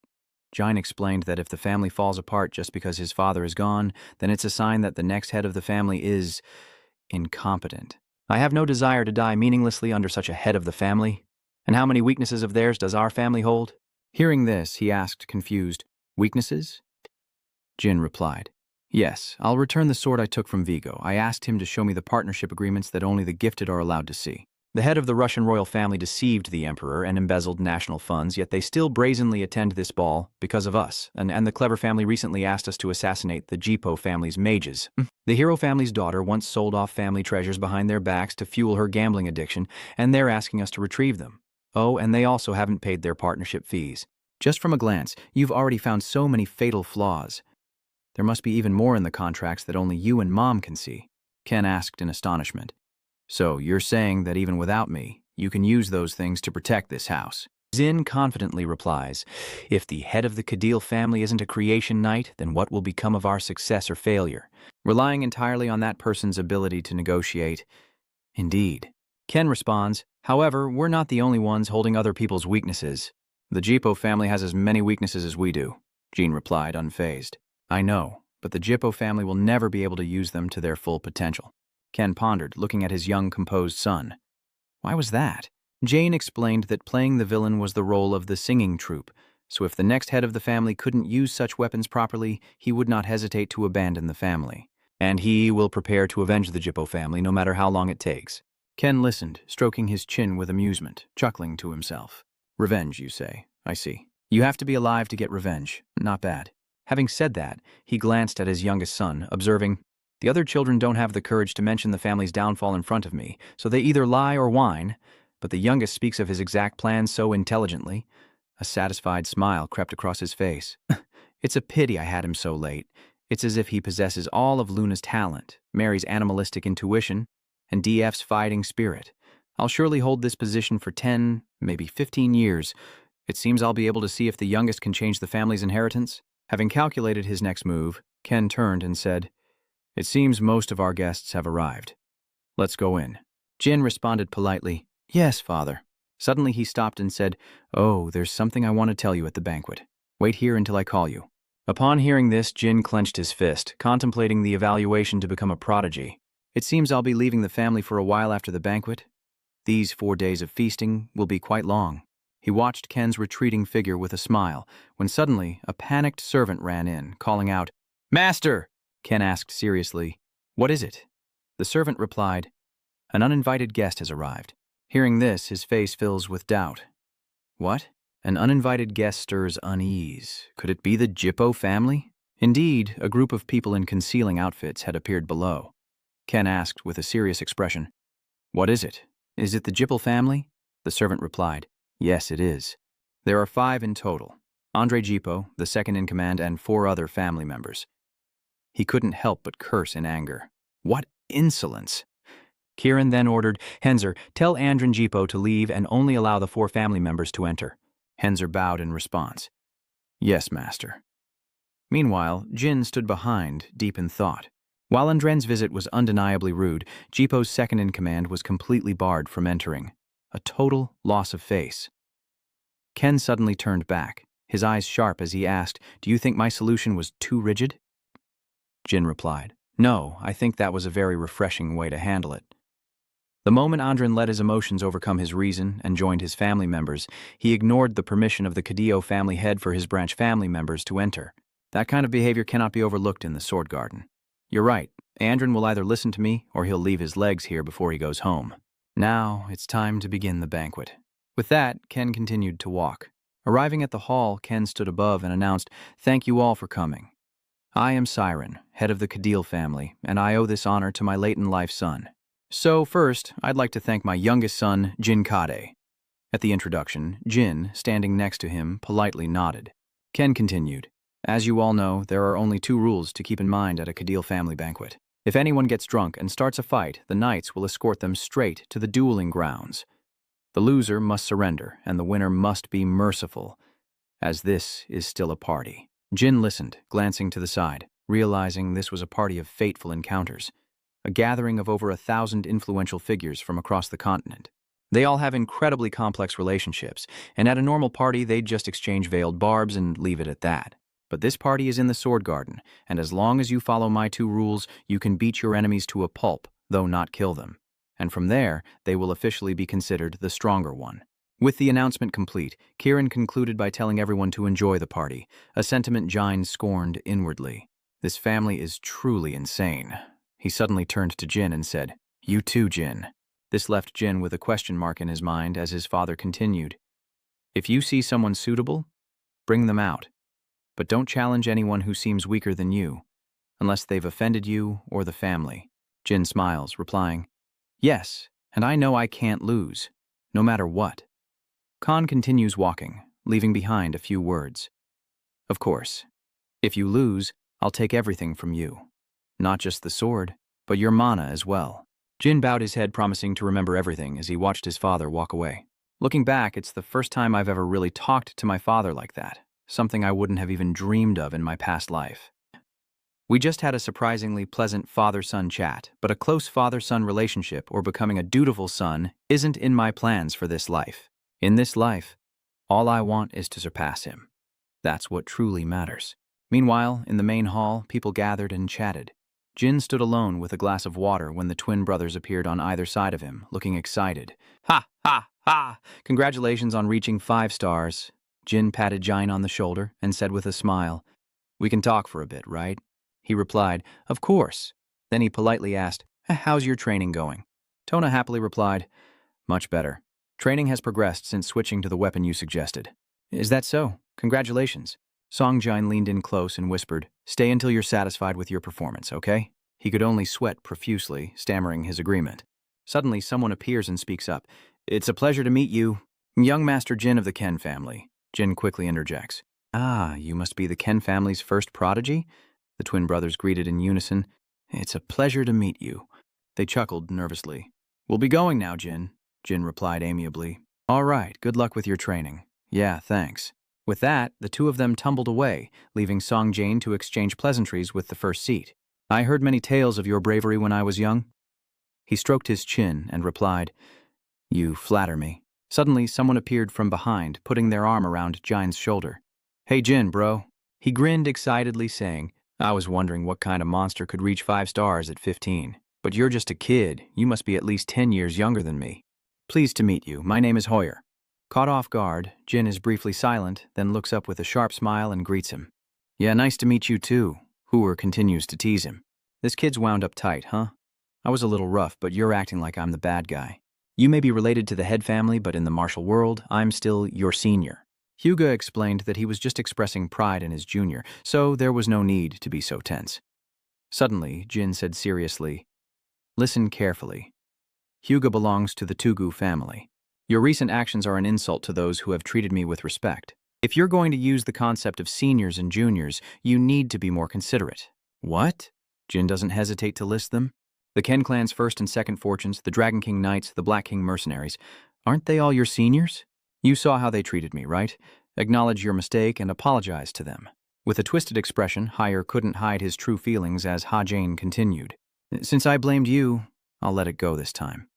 Jin explained that if the family falls apart just because his father is gone, then it's a sign that the next head of the family is incompetent. "I have no desire to die meaninglessly under such a head of the family. And how many weaknesses of theirs does our family hold?" Hearing this, he asked, confused, "Weaknesses?" Jin replied, "Yes, I'll return the sword I took from Vigo. I asked him to show me the partnership agreements that only the gifted are allowed to see. The head of the Russian royal family deceived the emperor and embezzled national funds, yet they still brazenly attend this ball because of us. And the clever family recently asked us to assassinate the Jipo family's mages. The hero family's daughter once sold off family treasures behind their backs to fuel her gambling addiction, and they're asking us to retrieve them. Oh, and they also haven't paid their partnership fees. Just from a glance, you've already found so many fatal flaws. There must be even more in the contracts that only you and Mom can see," Ken asked in astonishment. "So you're saying that even without me, you can use those things to protect this house?" Zin confidently replies, "If the head of the Cadil family isn't a creation knight, then what will become of our success or failure? Relying entirely on that person's ability to negotiate." "Indeed." Ken responds, "However, we're not the only ones holding other people's weaknesses. The Jipo family has as many weaknesses as we do," Jin replied, unfazed. "I know, but the Jipo family will never be able to use them to their full potential." Ken pondered, looking at his young, composed son. Why was that? Jane explained that playing the villain was the role of the singing troupe, so if the next head of the family couldn't use such weapons properly, he would not hesitate to abandon the family. And he will prepare to avenge the Jipo family no matter how long it takes. Ken listened, stroking his chin with amusement, chuckling to himself. "Revenge, you say? I see. You have to be alive to get revenge. Not bad." Having said that, he glanced at his youngest son, observing, "The other children don't have the courage to mention the family's downfall in front of me, so they either lie or whine, but the youngest speaks of his exact plans so intelligently." A satisfied smile crept across his face. "It's a pity I had him so late. It's as if he possesses all of Luna's talent, Mary's animalistic intuition, and DF's fighting spirit. I'll surely hold this position for 10, maybe 15 years. It seems I'll be able to see if the youngest can change the family's inheritance." Having calculated his next move, Ken turned and said, "It seems most of our guests have arrived. Let's go in." Jin responded politely, "Yes, father." Suddenly he stopped and said, "Oh, there's something I want to tell you at the banquet. Wait here until I call you." Upon hearing this, Jin clenched his fist, contemplating the evaluation to become a prodigy. "It seems I'll be leaving the family for a while after the banquet. These 4 days of feasting will be quite long." He watched Ken's retreating figure with a smile, when suddenly a panicked servant ran in, calling out, "Master!" Ken asked seriously, "What is it?" The servant replied, "An uninvited guest has arrived." Hearing this, his face fills with doubt. What? An uninvited guest stirs unease. Could it be the Jipo family? Indeed, a group of people in concealing outfits had appeared below. Ken asked with a serious expression. What is it? Is it the Jipple family? The servant replied. Yes, it is. There are 5 in total. Andre Jipo, the second in command, and 4 other family members. He couldn't help but curse in anger. What insolence! Kieran then ordered, Henzer, tell Andren Jipo to leave and only allow the 4 family members to enter. Henzer bowed in response. Yes, master. Meanwhile, Jin stood behind, deep in thought. While Andren's visit was undeniably rude, Jipo's second in command was completely barred from entering. A total loss of face. Ken suddenly turned back, his eyes sharp as he asked, Do you think my solution was too rigid? Jin replied, No, I think that was a very refreshing way to handle it. The moment Andren let his emotions overcome his reason and joined his family members, he ignored the permission of the Cadillo family head for his branch family members to enter. That kind of behavior cannot be overlooked in the Sword Garden. You're right, Andren will either listen to me or he'll leave his legs here before he goes home. Now it's time to begin the banquet. With that, Ken continued to walk. Arriving at the hall, Ken stood above and announced, Thank you all for coming. I am Siren, head of the Cadil family, and I owe this honor to my late-in-life son. So first, I'd like to thank my youngest son, Jin Kade. At the introduction, Jin, standing next to him, politely nodded. Ken continued, As you all know, there are only 2 rules to keep in mind at a Cadil family banquet. If anyone gets drunk and starts a fight, the knights will escort them straight to the dueling grounds. The loser must surrender, and the winner must be merciful, as this is still a party. Jin listened, glancing to the side, realizing this was a party of fateful encounters, a gathering of over 1,000 influential figures from across the continent. They all have incredibly complex relationships, and at a normal party they'd just exchange veiled barbs and leave it at that. But this party is in the Sword Garden, and as long as you follow my 2 rules, you can beat your enemies to a pulp, though not kill them. And from there, they will officially be considered the stronger one. With the announcement complete, Kieran concluded by telling everyone to enjoy the party, a sentiment Jin scorned inwardly. This family is truly insane. He suddenly turned to Jin and said, You too, Jin. This left Jin with a question mark in his mind as his father continued. If you see someone suitable, bring them out. But don't challenge anyone who seems weaker than you, unless they've offended you or the family. Jin smiles, replying, Yes, and I know I can't lose, no matter what. Khan continues walking, leaving behind a few words. Of course, if you lose, I'll take everything from you. Not just the sword, but your mana as well. Jin bowed his head, promising to remember everything as he watched his father walk away. Looking back, it's the first time I've ever really talked to my father like that, something I wouldn't have even dreamed of in my past life. We just had a surprisingly pleasant father-son chat, but a close father-son relationship or becoming a dutiful son isn't in my plans for this life. In this life, all I want is to surpass him. That's what truly matters. Meanwhile, in the main hall, people gathered and chatted. Jin stood alone with a glass of water when the twin brothers appeared on either side of him, looking excited. Ha, ha, ha! Congratulations on reaching 5 stars. Jin patted Jin on the shoulder and said with a smile, We can talk for a bit, right? He replied, Of course. Then he politely asked, How's your training going? Tona happily replied, Much better. Training has progressed since switching to the weapon you suggested. Is that so? Congratulations. Song Jin leaned in close and whispered, Stay until you're satisfied with your performance, okay? He could only sweat profusely, stammering his agreement. Suddenly, someone appears and speaks up. It's a pleasure to meet you. Young Master Jin of the Ken family. Jin quickly interjects. Ah, you must be the Ken family's first prodigy? The twin brothers greeted in unison. It's a pleasure to meet you. They chuckled nervously. We'll be going now, Jin. Jin replied amiably. All right, good luck with your training. Yeah, thanks. With that, the 2 of them tumbled away, leaving Song Jin to exchange pleasantries with the first seat. I heard many tales of your bravery when I was young. He stroked his chin and replied, You flatter me. Suddenly, someone appeared from behind, putting their arm around Jin's shoulder. Hey, Jin, bro. He grinned excitedly, saying, I was wondering what kind of monster could reach 5 stars at 15. But you're just a kid. You must be at least 10 years younger than me. Pleased to meet you. My name is Hoyer. Caught off guard, Jin is briefly silent, then looks up with a sharp smile and greets him. Yeah, nice to meet you too. Hooer continues to tease him. This kid's wound up tight, huh? I was a little rough, but you're acting like I'm the bad guy. You may be related to the head family, but in the martial world, I'm still your senior. Hyuga explained that he was just expressing pride in his junior, so there was no need to be so tense. Suddenly, Jin said seriously, Listen carefully. Hyuga belongs to the Tugu family. Your recent actions are an insult to those who have treated me with respect. If you're going to use the concept of seniors and juniors, you need to be more considerate. What? Jin doesn't hesitate to list them. The Ken clan's first and second fortunes, the Dragon King Knights, the Black King mercenaries. Aren't they all your seniors? You saw how they treated me, right? Acknowledge your mistake and apologize to them. With a twisted expression, Hire couldn't hide his true feelings as Ha-Jane continued. Since I blamed you, I'll let it go this time.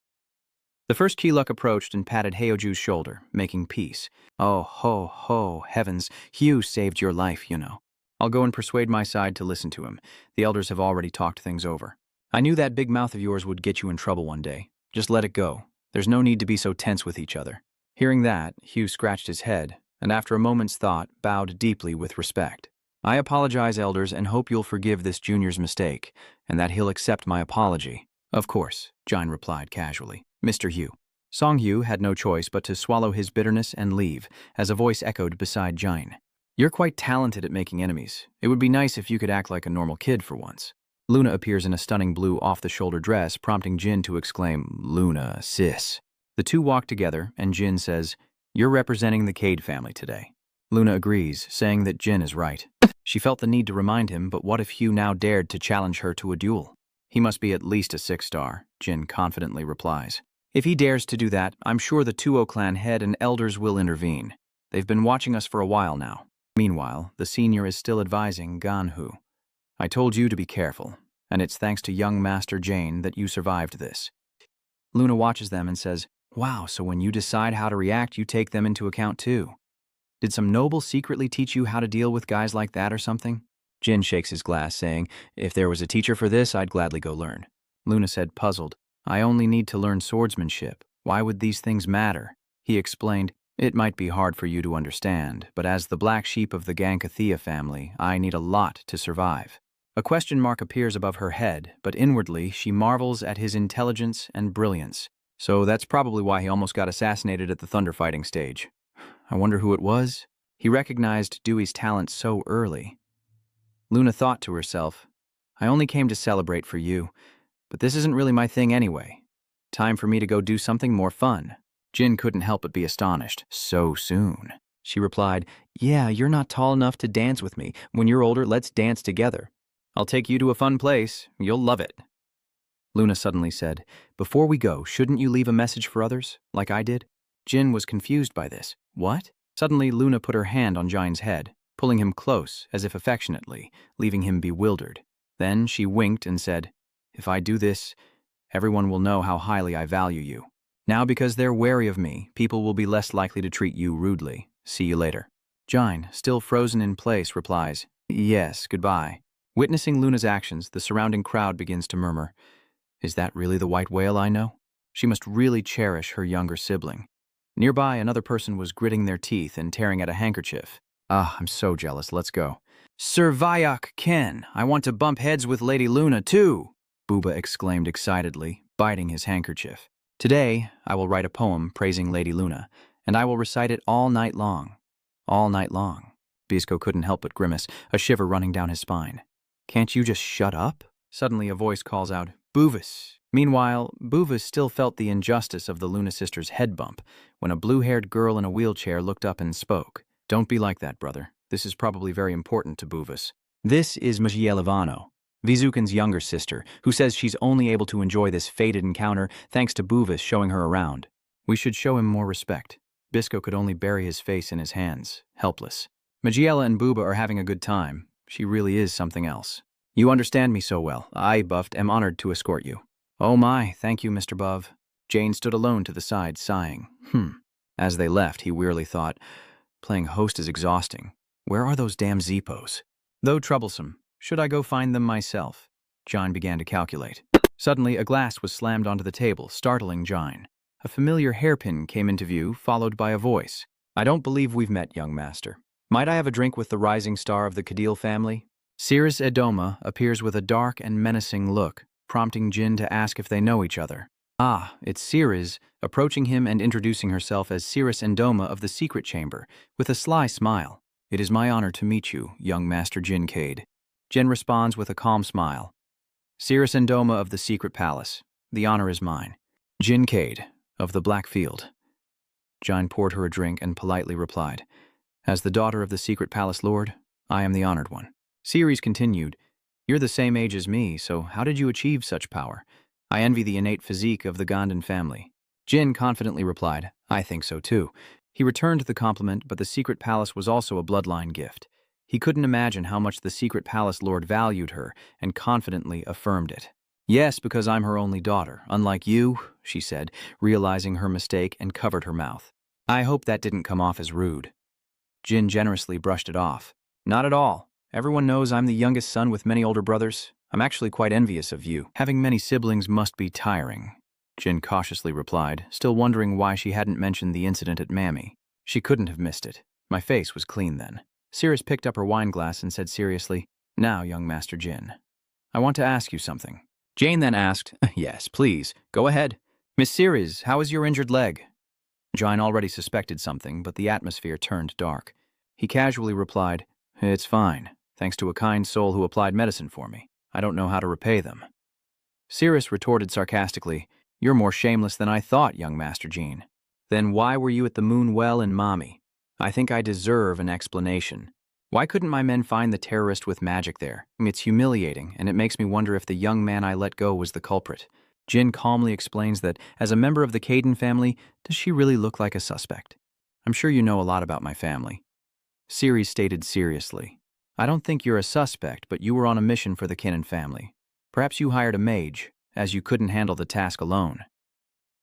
The first Keyluk approached and patted Heoju's shoulder, making peace. Oh, ho, ho, heavens, Hugh saved your life, you know. I'll go and persuade my side to listen to him. The elders have already talked things over. I knew that big mouth of yours would get you in trouble one day. Just let it go. There's no need to be so tense with each other. Hearing that, Hugh scratched his head, and after a moment's thought, bowed deeply with respect. I apologize, elders, and hope you'll forgive this junior's mistake, and that he'll accept my apology. Of course, Jine replied casually. Mr. Hugh. Song Hugh had no choice but to swallow his bitterness and leave, as a voice echoed beside Jine. You're quite talented at making enemies. It would be nice if you could act like a normal kid for once. Luna appears in a stunning blue off-the-shoulder dress, prompting Jin to exclaim, Luna, sis. The two walk together, and Jin says, You're representing the Cade family today. Luna agrees, saying that Jin is right. She felt the need to remind him, but what if Hugh now dared to challenge her to a duel? He must be at least a 6-star, Jin confidently replies. If he dares to do that, I'm sure the Tuo clan head and elders will intervene. They've been watching us for a while now. Meanwhile, the senior is still advising Ganhu. I told you to be careful, and it's thanks to young Master Jane that you survived this. Luna watches them and says, Wow, so when you decide how to react, you take them into account too. Did some noble secretly teach you how to deal with guys like that or something? Jin shakes his glass, saying, If there was a teacher for this, I'd gladly go learn. Luna said, puzzled, I only need to learn swordsmanship. Why would these things matter? He explained, It might be hard for you to understand, but as the black sheep of the Gankathea family, I need a lot to survive. A question mark appears above her head, but inwardly she marvels at his intelligence and brilliance. So that's probably why he almost got assassinated at the thunderfighting stage. I wonder who it was? He recognized Dewey's talent so early. Luna thought to herself, I only came to celebrate for you, but this isn't really my thing anyway. Time for me to go do something more fun. Jin couldn't help but be astonished. So soon. She replied, Yeah, you're not tall enough to dance with me. When you're older, let's dance together. I'll take you to a fun place. You'll love it. Luna suddenly said, Before we go, shouldn't you leave a message for others, like I did? Jin was confused by this. What? Suddenly, Luna put her hand on Jine's head, pulling him close, as if affectionately, leaving him bewildered. Then she winked and said, If I do this, everyone will know how highly I value you. Now because they're wary of me, people will be less likely to treat you rudely. See you later. Jine, still frozen in place, replies, Yes, goodbye. Witnessing Luna's actions, the surrounding crowd begins to murmur, Is that really the white whale I know? She must really cherish her younger sibling. Nearby, another person was gritting their teeth and tearing at a handkerchief. I'm so jealous. Let's go. Sir Vayok Ken, I want to bump heads with Lady Luna, too, Booba exclaimed excitedly, biting his handkerchief. Today, I will write a poem praising Lady Luna, and I will recite it all night long. All night long. Bisco couldn't help but grimace, a shiver running down his spine. Can't you just shut up? Suddenly a voice calls out, Boovis. Meanwhile, Boovis still felt the injustice of the Luna sisters' head bump when a blue-haired girl in a wheelchair looked up and spoke. Don't be like that, brother. This is probably very important to Boovis. This is Mjiela Ivano, Vizukin's younger sister, who says she's only able to enjoy this fated encounter thanks to Boovis showing her around. We should show him more respect. Bisco could only bury his face in his hands, helpless. Mjiela and Booba are having a good time. She really is something else. You understand me so well. I, Buffed, am honored to escort you. Oh my, thank you, Mr. Buv. Jane stood alone to the side, sighing. As they left, he wearily thought, playing host is exhausting. Where are those damn Zeepos? Though troublesome, should I go find them myself? Jine began to calculate. Suddenly, a glass was slammed onto the table, startling Jine. A familiar hairpin came into view, followed by a voice. I don't believe we've met, young master. Might I have a drink with the rising star of the Cadil family? Cirrus Edoma appears with a dark and menacing look, prompting Jin to ask if they know each other. It's Cirrus, approaching him and introducing herself as Cirrus Endoma of the Secret Chamber, with a sly smile. It is my honor to meet you, young Master Jin Cade. Jin responds with a calm smile. Cirrus Endoma of the Secret Palace. The honor is mine. Jin Cade, of the Black Field. Jine poured her a drink and politely replied, "As the daughter of the secret palace lord, I am the honored one." Ceres continued, "You're the same age as me, so how did you achieve such power? I envy the innate physique of the Gondan family." Jin confidently replied, "I think so too." He returned the compliment, but the secret palace was also a bloodline gift. He couldn't imagine how much the secret palace lord valued her and confidently affirmed it. "Yes, because I'm her only daughter, unlike you," she said, realizing her mistake and covered her mouth. "I hope that didn't come off as rude." Jin generously brushed it off. "Not at all. Everyone knows I'm the youngest son with many older brothers. I'm actually quite envious of you. Having many siblings must be tiring," Jin cautiously replied, still wondering why she hadn't mentioned the incident at Mammy. She couldn't have missed it. My face was clean then. Ceres picked up her wine glass and said seriously, "Now, young Master Jin, I want to ask you something." Jane then asked, "Yes, please, go ahead. Miss Ceres, how is your injured leg?" Jine already suspected something, but the atmosphere turned dark. He casually replied, "It's fine, thanks to a kind soul who applied medicine for me. I don't know how to repay them." Ceres retorted sarcastically, "You're more shameless than I thought, young Master Jean. Then why were you at the Moon Well in Mami? I think I deserve an explanation. Why couldn't my men find the terrorist with magic there? It's humiliating, and it makes me wonder if the young man I let go was the culprit." Jin calmly explains that, as a member of the Caden family, does she really look like a suspect? "I'm sure you know a lot about my family." Ceres stated seriously, "I don't think you're a suspect, but you were on a mission for the Kinnan family. Perhaps you hired a mage, as you couldn't handle the task alone.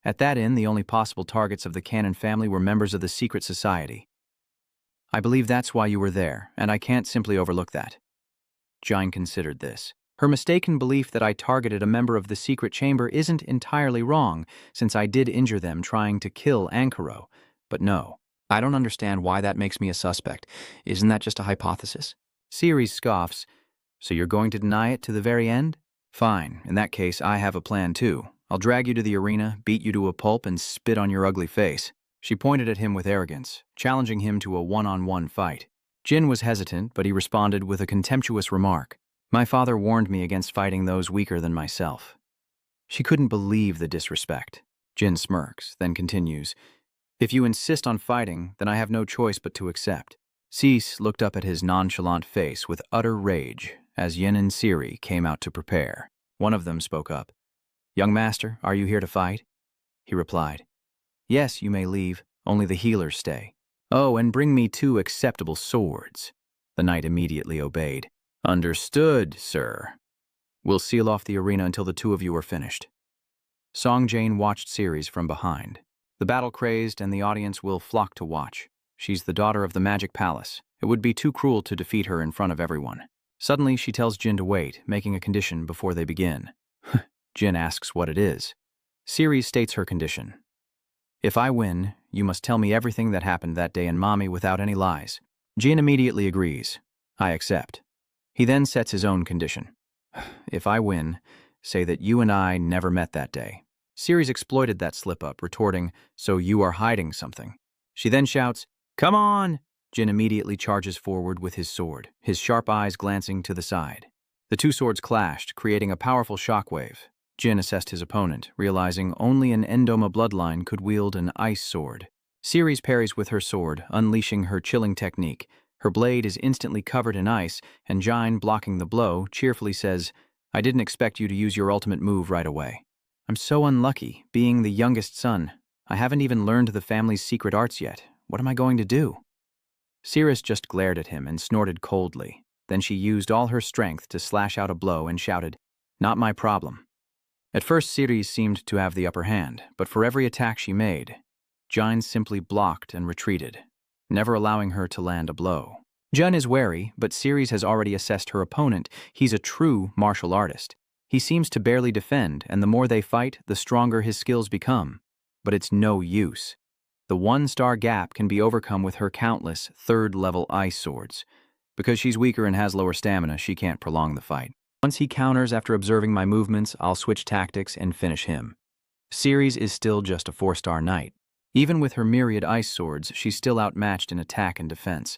At that inn, the only possible targets of the Cannon family were members of the secret society. I believe that's why you were there, and I can't simply overlook that." Jine considered this. Her mistaken belief that I targeted a member of the secret chamber isn't entirely wrong, since I did injure them trying to kill Ankaro. But no, I don't understand why that makes me a suspect. Isn't that just a hypothesis? Ceres scoffs, "So you're going to deny it to the very end? Fine, in that case, I have a plan too. I'll drag you to the arena, beat you to a pulp, and spit on your ugly face." She pointed at him with arrogance, challenging him to a one-on-one fight. Jin was hesitant, but he responded with a contemptuous remark. "My father warned me against fighting those weaker than myself." She couldn't believe the disrespect. Jin smirks, then continues, "If you insist on fighting, then I have no choice but to accept." Cease looked up at his nonchalant face with utter rage as Yin and Siri came out to prepare. One of them spoke up. "Young master, are you here to fight?" He replied, "Yes, you may leave. Only the healers stay. Oh, and bring me 2 acceptable swords." The knight immediately obeyed. "Understood, sir. We'll seal off the arena until the 2 of you are finished." Song Jane watched Ceres from behind. The battle crazed, and the audience will flock to watch. She's the daughter of the Magic Palace. It would be too cruel to defeat her in front of everyone. Suddenly, she tells Jin to wait, making a condition before they begin. Jin asks what it is. Ceres states her condition. "If I win, you must tell me everything that happened that day in Mami without any lies." Jin immediately agrees. "I accept." He then sets his own condition. "If I win, say that you and I never met that day." Ceres exploited that slip-up, retorting, "So you are hiding something." She then shouts, "Come on!" Jin immediately charges forward with his sword, his sharp eyes glancing to the side. The 2 swords clashed, creating a powerful shockwave. Jin assessed his opponent, realizing only an Endoma bloodline could wield an ice sword. Ceres parries with her sword, unleashing her chilling technique. Her blade is instantly covered in ice, and Jine, blocking the blow, cheerfully says, "I didn't expect you to use your ultimate move right away." "I'm so unlucky, being the youngest son. I haven't even learned the family's secret arts yet. What am I going to do?" Ceres just glared at him and snorted coldly. Then she used all her strength to slash out a blow and shouted, "Not my problem." At first, Ceres seemed to have the upper hand, but for every attack she made, Jine simply blocked and retreated, never allowing her to land a blow. Jin is wary, but Ceres has already assessed her opponent. He's a true martial artist. He seems to barely defend, and the more they fight, the stronger his skills become. But it's no use. The 1-star gap can be overcome with her countless 3rd-level ice swords. Because she's weaker and has lower stamina, she can't prolong the fight. Once he counters after observing my movements, I'll switch tactics and finish him. Ceres is still just a 4-star knight. Even with her myriad ice swords, she's still outmatched in attack and defense.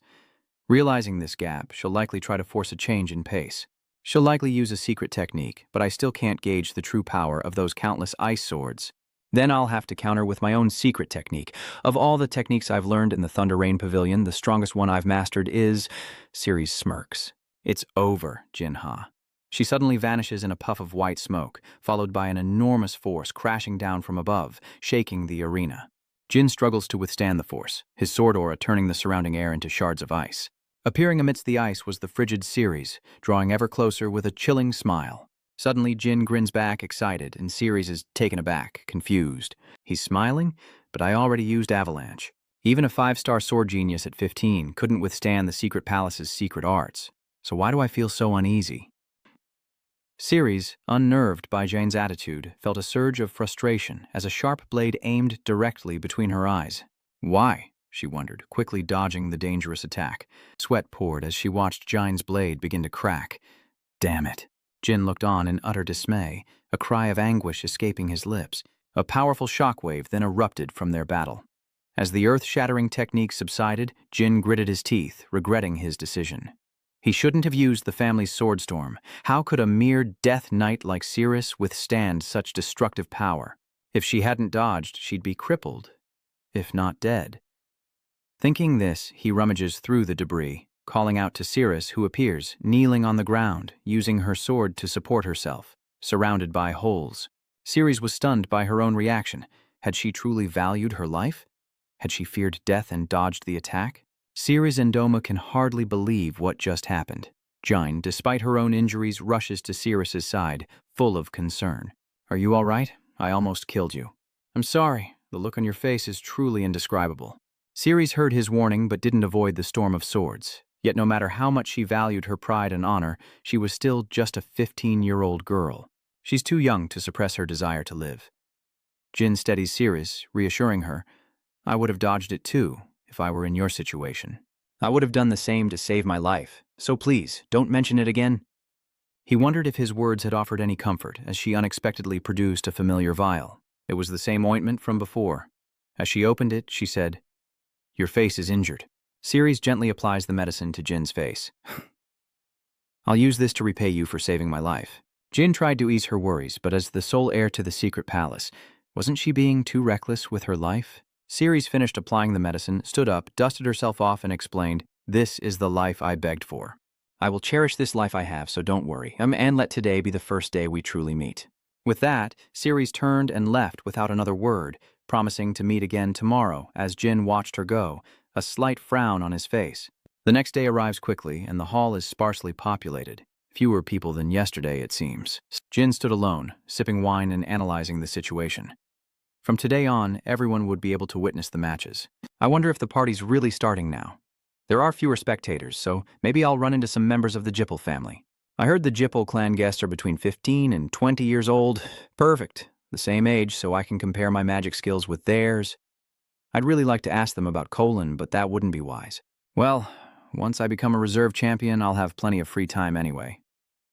Realizing this gap, she'll likely try to force a change in pace. She'll likely use a secret technique, but I still can't gauge the true power of those countless ice swords. Then I'll have to counter with my own secret technique. Of all the techniques I've learned in the Thunder Rain Pavilion, the strongest one I've mastered is... Ceres smirks. It's over, Jinha. She suddenly vanishes in a puff of white smoke, followed by an enormous force crashing down from above, shaking the arena. Jin struggles to withstand the force, his sword aura turning the surrounding air into shards of ice. Appearing amidst the ice was the frigid Ceres, drawing ever closer with a chilling smile. Suddenly, Jin grins back, excited, and Ceres is taken aback, confused. He's smiling, but I already used Avalanche. Even a 5-star sword genius at 15 couldn't withstand the Secret Palace's secret arts. So why do I feel so uneasy? Ceres, unnerved by Jane's attitude, felt a surge of frustration as a sharp blade aimed directly between her eyes. Why? She wondered, quickly dodging the dangerous attack. Sweat poured as she watched Jane's blade begin to crack. Damn it. Jin looked on in utter dismay, a cry of anguish escaping his lips. A powerful shockwave then erupted from their battle. As the earth-shattering technique subsided, Jin gritted his teeth, regretting his decision. He shouldn't have used the family's sword storm. How could a mere death knight like Ceres withstand such destructive power? If she hadn't dodged, she'd be crippled, if not dead. Thinking this, he rummages through the debris, calling out to Ceres, who appears, kneeling on the ground, using her sword to support herself, surrounded by holes. Ceres was stunned by her own reaction. Had she truly valued her life? Had she feared death and dodged the attack? Ceres and Doma can hardly believe what just happened. Jine, despite her own injuries, rushes to Ceres' side, full of concern. Are you all right? I almost killed you. I'm sorry. The look on your face is truly indescribable. Ceres heard his warning but didn't avoid the storm of swords. Yet no matter how much she valued her pride and honor, she was still just a 15-year-old girl. She's too young to suppress her desire to live. Jin steadies Ceres, reassuring her, I would have dodged it too, if I were in your situation. I would have done the same to save my life, so please, don't mention it again. He wondered if his words had offered any comfort as she unexpectedly produced a familiar vial. It was the same ointment from before. As she opened it, she said, Your face is injured. Ceres gently applies the medicine to Jin's face. I'll use this to repay you for saving my life. Jin tried to ease her worries, but as the sole heir to the secret palace, wasn't she being too reckless with her life? Ceres finished applying the medicine, stood up, dusted herself off, and explained, This is the life I begged for. I will cherish this life I have, so don't worry, and let today be the first day we truly meet. With that, Ceres turned and left without another word, promising to meet again tomorrow as Jin watched her go, a slight frown on his face. The next day arrives quickly, and the hall is sparsely populated. Fewer people than yesterday, it seems. Jin stood alone, sipping wine and analyzing the situation. From today on, everyone would be able to witness the matches. I wonder if the party's really starting now. There are fewer spectators, so maybe I'll run into some members of the Jippel family. I heard the Jippel clan guests are between 15 and 20 years old. Perfect. The same age, so I can compare my magic skills with theirs. I'd really like to ask them about Conin, but that wouldn't be wise. Well, once I become a reserve champion, I'll have plenty of free time anyway.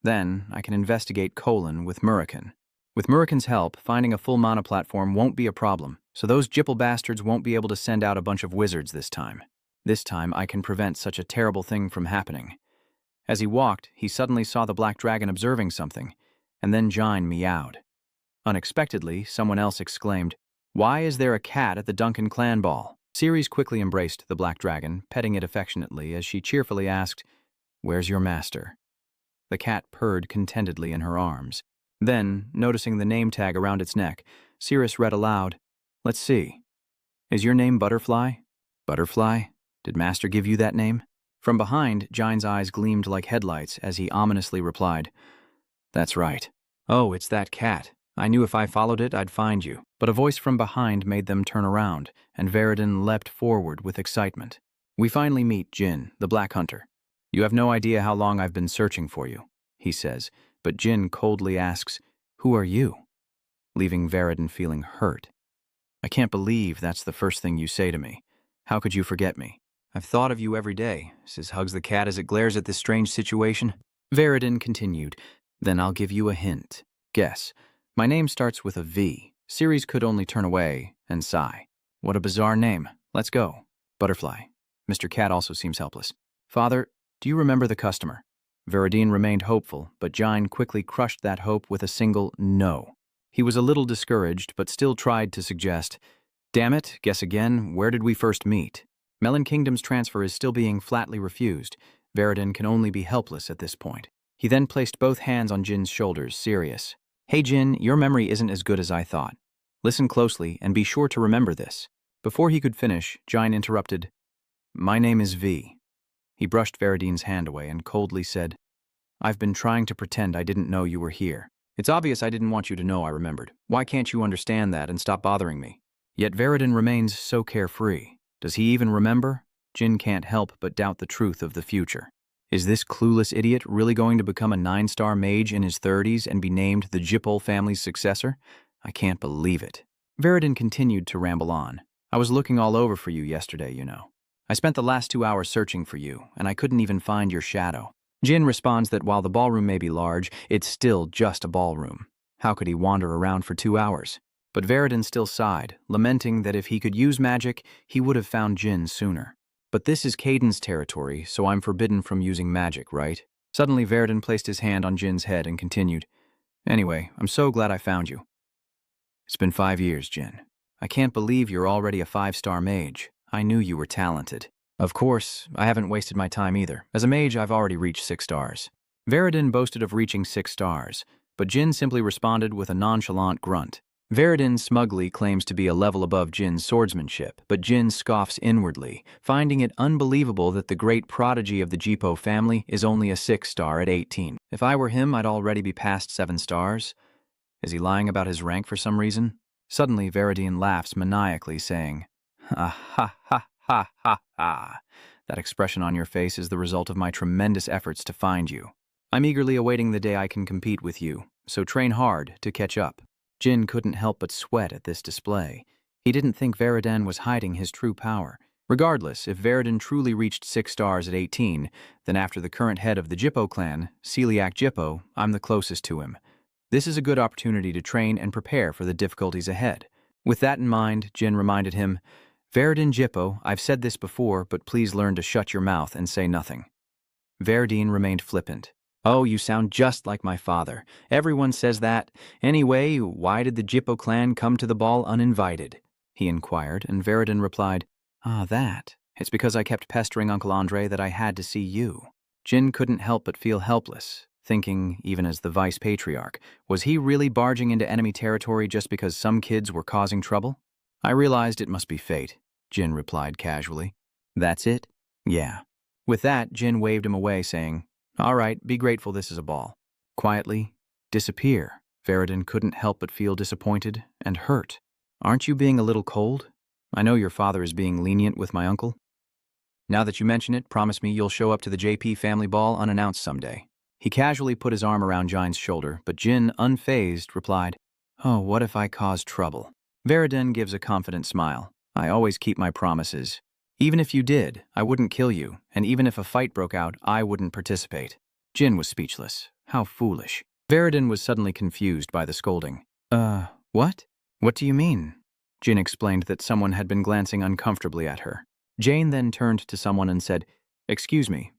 Then, I can investigate Conin with Murican. With Murican's help, finding a full mana platform won't be a problem, so those Jippel bastards won't be able to send out a bunch of wizards this time. This time, I can prevent such a terrible thing from happening. As he walked, he suddenly saw the black dragon observing something, and then Jine meowed. Unexpectedly, someone else exclaimed, Why is there a cat at the Duncan clan ball? Ceres quickly embraced the black dragon, petting it affectionately as she cheerfully asked, Where's your master? The cat purred contentedly in her arms. Then, noticing the name tag around its neck, Ceres read aloud, Let's see. Is your name Butterfly? Butterfly? Did Master give you that name? From behind, Jine's eyes gleamed like headlights as he ominously replied, That's right. Oh, it's that cat. I knew if I followed it, I'd find you. But a voice from behind made them turn around, and Veridin leapt forward with excitement. We finally meet Jin, the Black Hunter. You have no idea how long I've been searching for you, he says, but Jin coldly asks, Who are you? Leaving Veridin feeling hurt. I can't believe that's the first thing you say to me. How could you forget me? I've thought of you every day, says Hugs the cat as it glares at this strange situation. Veridin continued, Then I'll give you a hint. Guess. My name starts with a V. Ceres could only turn away and sigh. What a bizarre name. Let's go. Butterfly. Mr. Cat also seems helpless. Father, do you remember the customer? Veridin remained hopeful, but Jin quickly crushed that hope with a single no. He was a little discouraged, but still tried to suggest, "Damn it, guess again, where did we first meet?" Melon Kingdom's transfer is still being flatly refused. Veridin can only be helpless at this point. He then placed both hands on Jin's shoulders, serious. "Hey Jin, your memory isn't as good as I thought. Listen closely and be sure to remember this." Before he could finish, Jin interrupted, "My name is V." He brushed Veridin's hand away and coldly said, "I've been trying to pretend I didn't know you were here. It's obvious I didn't want you to know I remembered. Why can't you understand that and stop bothering me?" Yet Veridin remains so carefree. Does he even remember? Jin can't help but doubt the truth of the future. Is this clueless idiot really going to become a 9-star mage in his 30s and be named the Jipol family's successor? I can't believe it. Veridin continued to ramble on. "I was looking all over for you yesterday, you know. I spent the last 2 hours searching for you, and I couldn't even find your shadow." Jin responds that while the ballroom may be large, it's still just a ballroom. How could he wander around for 2 hours? But Veridin still sighed, lamenting that if he could use magic, he would have found Jin sooner. "But this is Caden's territory, so I'm forbidden from using magic, right?" Suddenly, Veridin placed his hand on Jin's head and continued, "Anyway, I'm so glad I found you. It's been 5 years, Jin. I can't believe you're already a 5-star mage. I knew you were talented. Of course, I haven't wasted my time either. As a mage, I've already reached 6 stars. Veridin boasted of reaching 6 stars, but Jin simply responded with a nonchalant grunt. Veridin smugly claims to be a level above Jin's swordsmanship, but Jin scoffs inwardly, finding it unbelievable that the great prodigy of the Jipo family is only a 6-star at 18. If I were him, I'd already be past 7 stars. Is he lying about his rank for some reason? Suddenly, Veridin laughs maniacally, saying, "Ha ha ha ha ha ha. That expression on your face is the result of my tremendous efforts to find you. I'm eagerly awaiting the day I can compete with you, so train hard to catch up." Jin couldn't help but sweat at this display. He didn't think Veridin was hiding his true power. Regardless, if Veridin truly reached 6 stars at 18, then after the current head of the Jippo clan, Celiac Jippo, I'm the closest to him. This is a good opportunity to train and prepare for the difficulties ahead. With that in mind, Jin reminded him, "Veridin Jippo, I've said this before, but please learn to shut your mouth and say nothing." Veridin remained flippant. "Oh, you sound just like my father. Everyone says that. Anyway, why did the Jippo clan come to the ball uninvited?" he inquired, and Veridin replied, "Ah, that. It's because I kept pestering Uncle Andre that I had to see you." Jin couldn't help but feel helpless, thinking, even as the vice patriarch, was he really barging into enemy territory just because some kids were causing trouble? "I realized it must be fate," Jin replied casually. "That's it?" "Yeah." With that, Jin waved him away, saying, "All right, be grateful this is a ball." Quietly, disappear. Veridin couldn't help but feel disappointed and hurt. "Aren't you being a little cold? I know your father is being lenient with my uncle. Now that you mention it, promise me you'll show up to the JP family ball unannounced someday." He casually put his arm around Jin's shoulder, but Jin, unfazed, replied, "Oh, what if I cause trouble?" Veridin gives a confident smile. "I always keep my promises. Even if you did, I wouldn't kill you, and even if a fight broke out, I wouldn't participate." Jin was speechless. How foolish. Veridin was suddenly confused by the scolding. What? What do you mean?" Jin explained that someone had been glancing uncomfortably at her. Jane then turned to someone and said, "Excuse me,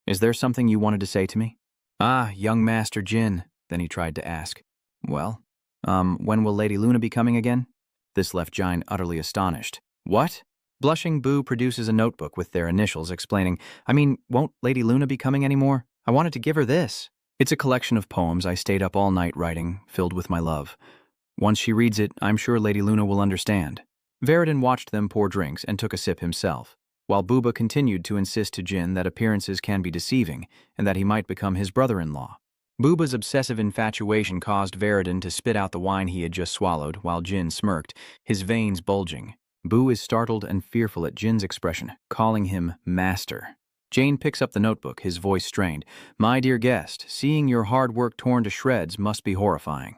is there something you wanted to say to me?" "Ah, young Master Jin," then he tried to ask. "Well, when will Lady Luna be coming again?" This left Jin utterly astonished. "What?" Blushing, Boo produces a notebook with their initials explaining, won't Lady Luna be coming anymore? I wanted to give her this. It's a collection of poems I stayed up all night writing, filled with my love. Once she reads it, I'm sure Lady Luna will understand." Veridin watched them pour drinks and took a sip himself, while Booba continued to insist to Jin that appearances can be deceiving and that he might become his brother-in-law. Booba's obsessive infatuation caused Veridin to spit out the wine he had just swallowed, while Jin smirked, his veins bulging. Boo is startled and fearful at Jin's expression, calling him master. Jane picks up the notebook, his voice strained. "My dear guest, seeing your hard work torn to shreds must be horrifying."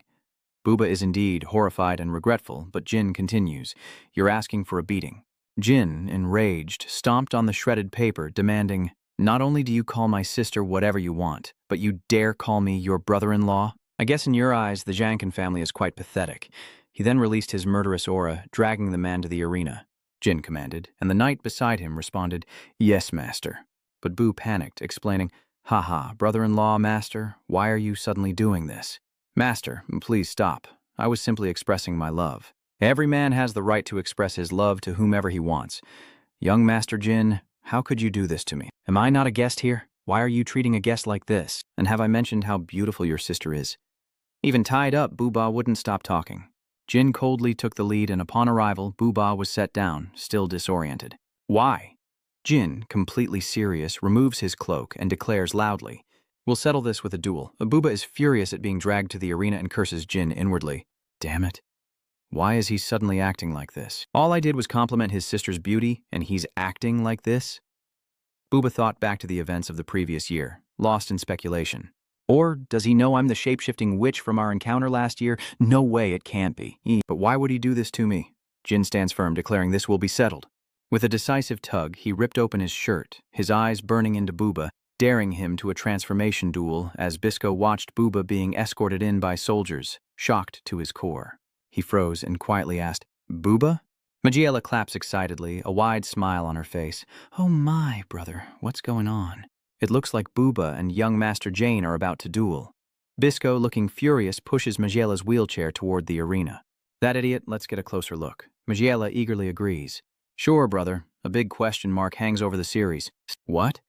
Booba is indeed horrified and regretful, but Jin continues, "You're asking for a beating." Jin, enraged, stomped on the shredded paper, demanding, "Not only do you call my sister whatever you want, but you dare call me your brother-in-law? I guess in your eyes, the Jankin family is quite pathetic." He then released his murderous aura, dragging the man to the arena. Jin commanded, and the knight beside him responded, "Yes, master." But Boo panicked, explaining, Haha, brother-in-law, master, why are you suddenly doing this? Master, please stop. I was simply expressing my love. Every man has the right to express his love to whomever he wants. Young Master Jin, how could you do this to me? Am I not a guest here? Why are you treating a guest like this? And have I mentioned how beautiful your sister is? Even tied up, Booba wouldn't stop talking. Jin coldly took the lead, and upon arrival, Booba was set down, still disoriented. Why? Jin, completely serious, removes his cloak and declares loudly, "We'll settle this with a duel." Booba is furious at being dragged to the arena and curses Jin inwardly. Damn it. Why is he suddenly acting like this? All I did was compliment his sister's beauty, and he's acting like this? Booba thought back to the events of the previous year, lost in speculation. Or does he know I'm the shape-shifting witch from our encounter last year? No way, it can't be. But why would he do this to me? Jin stands firm, declaring this will be settled. With a decisive tug, he ripped open his shirt, his eyes burning into Booba, daring him to a transformation duel as Bisco watched Booba being escorted in by soldiers, shocked to his core. He froze and quietly asked, "Booba?" Magiela claps excitedly, a wide smile on her face. Oh my, brother, what's going on? It looks like Booba and young Master Jane are about to duel. Bisco, looking furious, pushes Magiela's wheelchair toward the arena. That idiot, let's get a closer look. Magiela eagerly agrees. Sure, brother. A big question mark hangs over the series. What?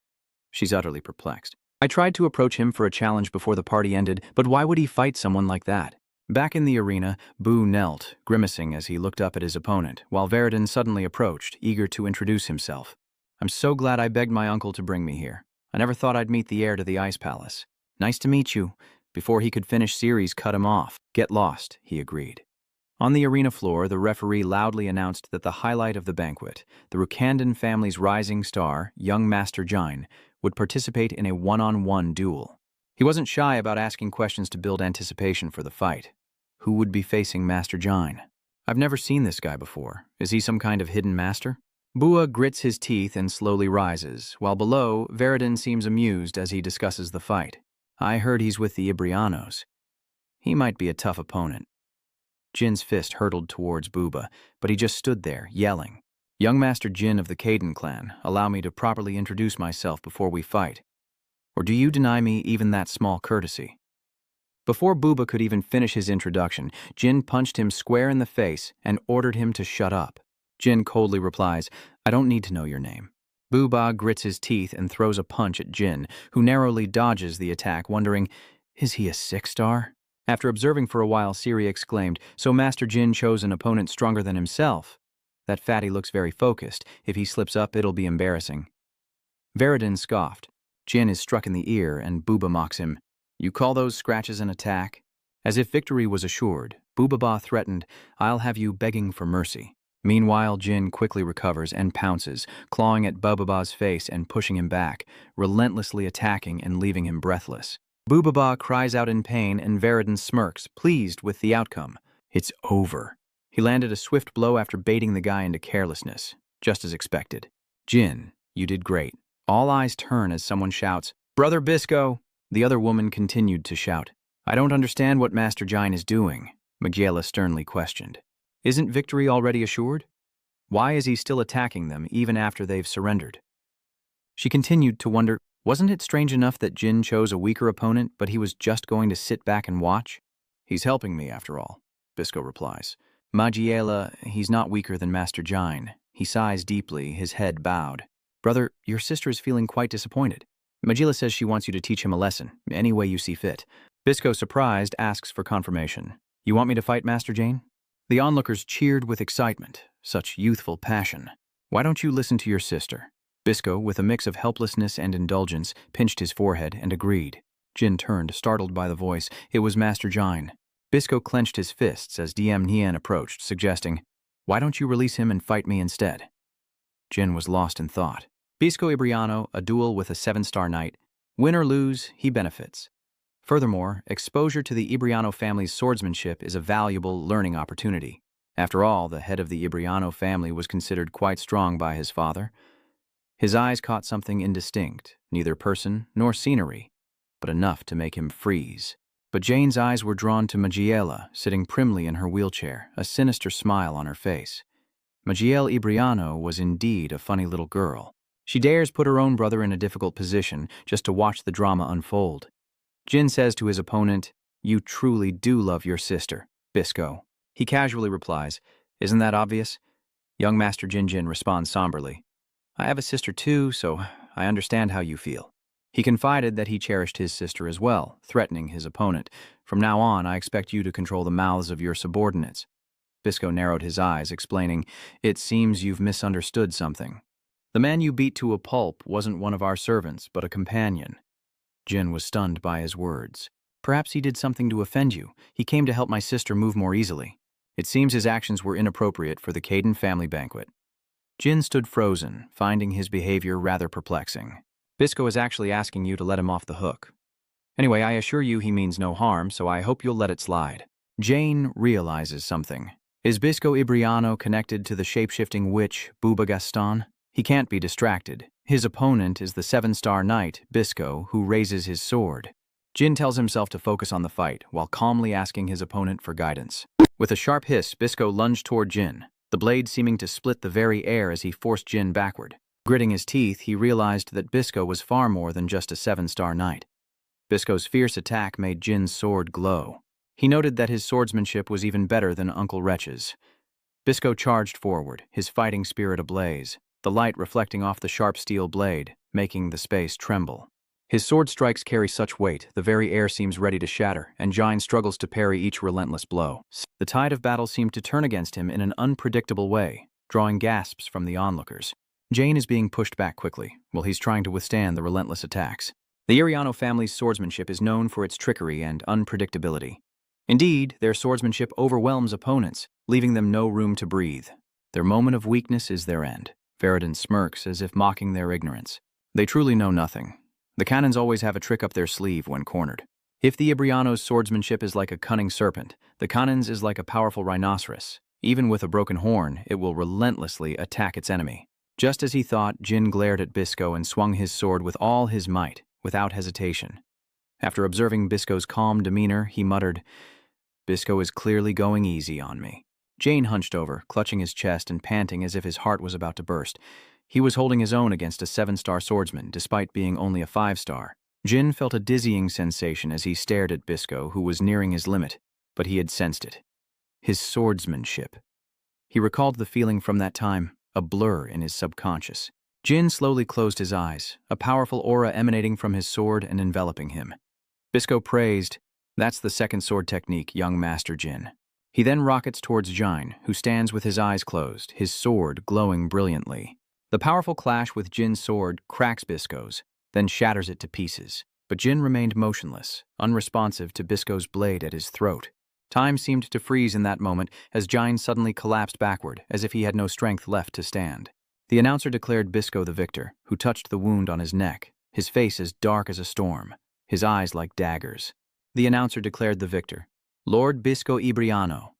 She's utterly perplexed. I tried to approach him for a challenge before the party ended, but why would he fight someone like that? Back in the arena, Boo knelt, grimacing as he looked up at his opponent, while Veridin suddenly approached, eager to introduce himself. I'm so glad I begged my uncle to bring me here. I never thought I'd meet the heir to the Ice Palace. Nice to meet you. Before he could finish, Ceres cut him off. Get lost, he agreed. On the arena floor, the referee loudly announced that the highlight of the banquet, the Rukandan family's rising star, young Master Jine, would participate in a one-on-one duel. He wasn't shy about asking questions to build anticipation for the fight. Who would be facing Master Jine? I've never seen this guy before. Is he some kind of hidden master? Bua grits his teeth and slowly rises, while below, Veridin seems amused as he discusses the fight. I heard he's with the Ibrianos. He might be a tough opponent. Jin's fist hurtled towards Booba, but he just stood there, yelling. Young Master Jin of the Caden clan, allow me to properly introduce myself before we fight. Or do you deny me even that small courtesy? Before Booba could even finish his introduction, Jin punched him square in the face and ordered him to shut up. Jin coldly replies, I don't need to know your name. Booba grits his teeth and throws a punch at Jin, who narrowly dodges the attack, wondering, is he a 6-star? After observing for a while, Siri exclaimed, so Master Jin chose an opponent stronger than himself. That fatty looks very focused. If he slips up, it'll be embarrassing. Veridin scoffed. Jin is struck in the ear, and Booba mocks him. You call those scratches an attack? As if victory was assured, Boobaba threatened, I'll have you begging for mercy. Meanwhile, Jin quickly recovers and pounces, clawing at Boobaba's face and pushing him back, relentlessly attacking and leaving him breathless. Boobaba cries out in pain, and Veridin smirks, pleased with the outcome. It's over. He landed a swift blow after baiting the guy into carelessness, just as expected. Jin, you did great. All eyes turn as someone shouts, Brother Bisco! The other woman continued to shout. I don't understand what Master Jine is doing, Magiela sternly questioned. Isn't victory already assured? Why is he still attacking them even after they've surrendered? She continued to wonder, wasn't it strange enough that Jin chose a weaker opponent, but he was just going to sit back and watch? He's helping me, after all, Bisco replies. Magiela, he's not weaker than Master Jine. He sighs deeply, his head bowed. Brother, your sister is feeling quite disappointed. Magiela says she wants you to teach him a lesson, any way you see fit. Bisco, surprised, asks for confirmation. You want me to fight Master Jane? The onlookers cheered with excitement, such youthful passion. Why don't you listen to your sister? Bisco, with a mix of helplessness and indulgence, pinched his forehead and agreed. Jin turned, startled by the voice. It was Master Jine. Bisco clenched his fists as DM Nian approached, suggesting, Why don't you release him and fight me instead? Jin was lost in thought. Bisco Ibriano, a duel with a 7-star knight. Win or lose, he benefits. Furthermore, exposure to the Ibriano family's swordsmanship is a valuable learning opportunity. After all, the head of the Ibriano family was considered quite strong by his father. His eyes caught something indistinct, neither person nor scenery, but enough to make him freeze. But Jane's eyes were drawn to Magiela, sitting primly in her wheelchair, a sinister smile on her face. Magiel Ibriano was indeed a funny little girl. She dares put her own brother in a difficult position just to watch the drama unfold. Jin says to his opponent, "You truly do love your sister, Bisco." He casually replies, "Isn't that obvious?" Young Master Jin responds somberly, "I have a sister too, so I understand how you feel." He confided that he cherished his sister as well, threatening his opponent. "From now on, I expect you to control the mouths of your subordinates." Bisco narrowed his eyes, explaining, "It seems you've misunderstood something. The man you beat to a pulp wasn't one of our servants, but a companion." Jin was stunned by his words. "Perhaps he did something to offend you. He came to help my sister move more easily." It seems his actions were inappropriate for the Caden family banquet. Jin stood frozen, finding his behavior rather perplexing. "Bisco is actually asking you to let him off the hook. Anyway, I assure you he means no harm, so I hope you'll let it slide." Jane realizes something. Is Bisco Ibriano connected to the shape-shifting witch, Bouba Gaston? He can't be distracted. His opponent is the 7-star knight, Bisco, who raises his sword. Jin tells himself to focus on the fight, while calmly asking his opponent for guidance. With a sharp hiss, Bisco lunged toward Jin, the blade seeming to split the very air as he forced Jin backward. Gritting his teeth, he realized that Bisco was far more than just a 7-star knight. Bisco's fierce attack made Jin's sword glow. He noted that his swordsmanship was even better than Uncle Wretch's. Bisco charged forward, his fighting spirit ablaze, the light reflecting off the sharp steel blade, making the space tremble. His sword strikes carry such weight, the very air seems ready to shatter, and Jin struggles to parry each relentless blow. The tide of battle seemed to turn against him in an unpredictable way, drawing gasps from the onlookers. Jin is being pushed back quickly, while he's trying to withstand the relentless attacks. The Ariano family's swordsmanship is known for its trickery and unpredictability. Indeed, their swordsmanship overwhelms opponents, leaving them no room to breathe. Their moment of weakness is their end. Veridin smirks as if mocking their ignorance. They truly know nothing. The cannons always have a trick up their sleeve when cornered. If the Ibriano's swordsmanship is like a cunning serpent, the cannon's is like a powerful rhinoceros. Even with a broken horn, it will relentlessly attack its enemy. Just as he thought, Jin glared at Bisco and swung his sword with all his might, without hesitation. After observing Bisco's calm demeanor, he muttered, "Bisco is clearly going easy on me." Jin hunched over, clutching his chest and panting as if his heart was about to burst. He was holding his own against a 7-star swordsman, despite being only a 5-star. Jin felt a dizzying sensation as he stared at Bisco, who was nearing his limit, but he had sensed it. His swordsmanship. He recalled the feeling from that time, a blur in his subconscious. Jin slowly closed his eyes, a powerful aura emanating from his sword and enveloping him. Bisco praised, "That's the second sword technique, young Master Jin." He then rockets towards Jin, who stands with his eyes closed, his sword glowing brilliantly. The powerful clash with Jin's sword cracks Bisco's, then shatters it to pieces. But Jin remained motionless, unresponsive to Bisco's blade at his throat. Time seemed to freeze in that moment as Jin suddenly collapsed backward, as if he had no strength left to stand. The announcer declared Bisco the victor, who touched the wound on his neck, his face as dark as a storm, his eyes like daggers. The announcer declared the victor, Lord Bisco Ibriano.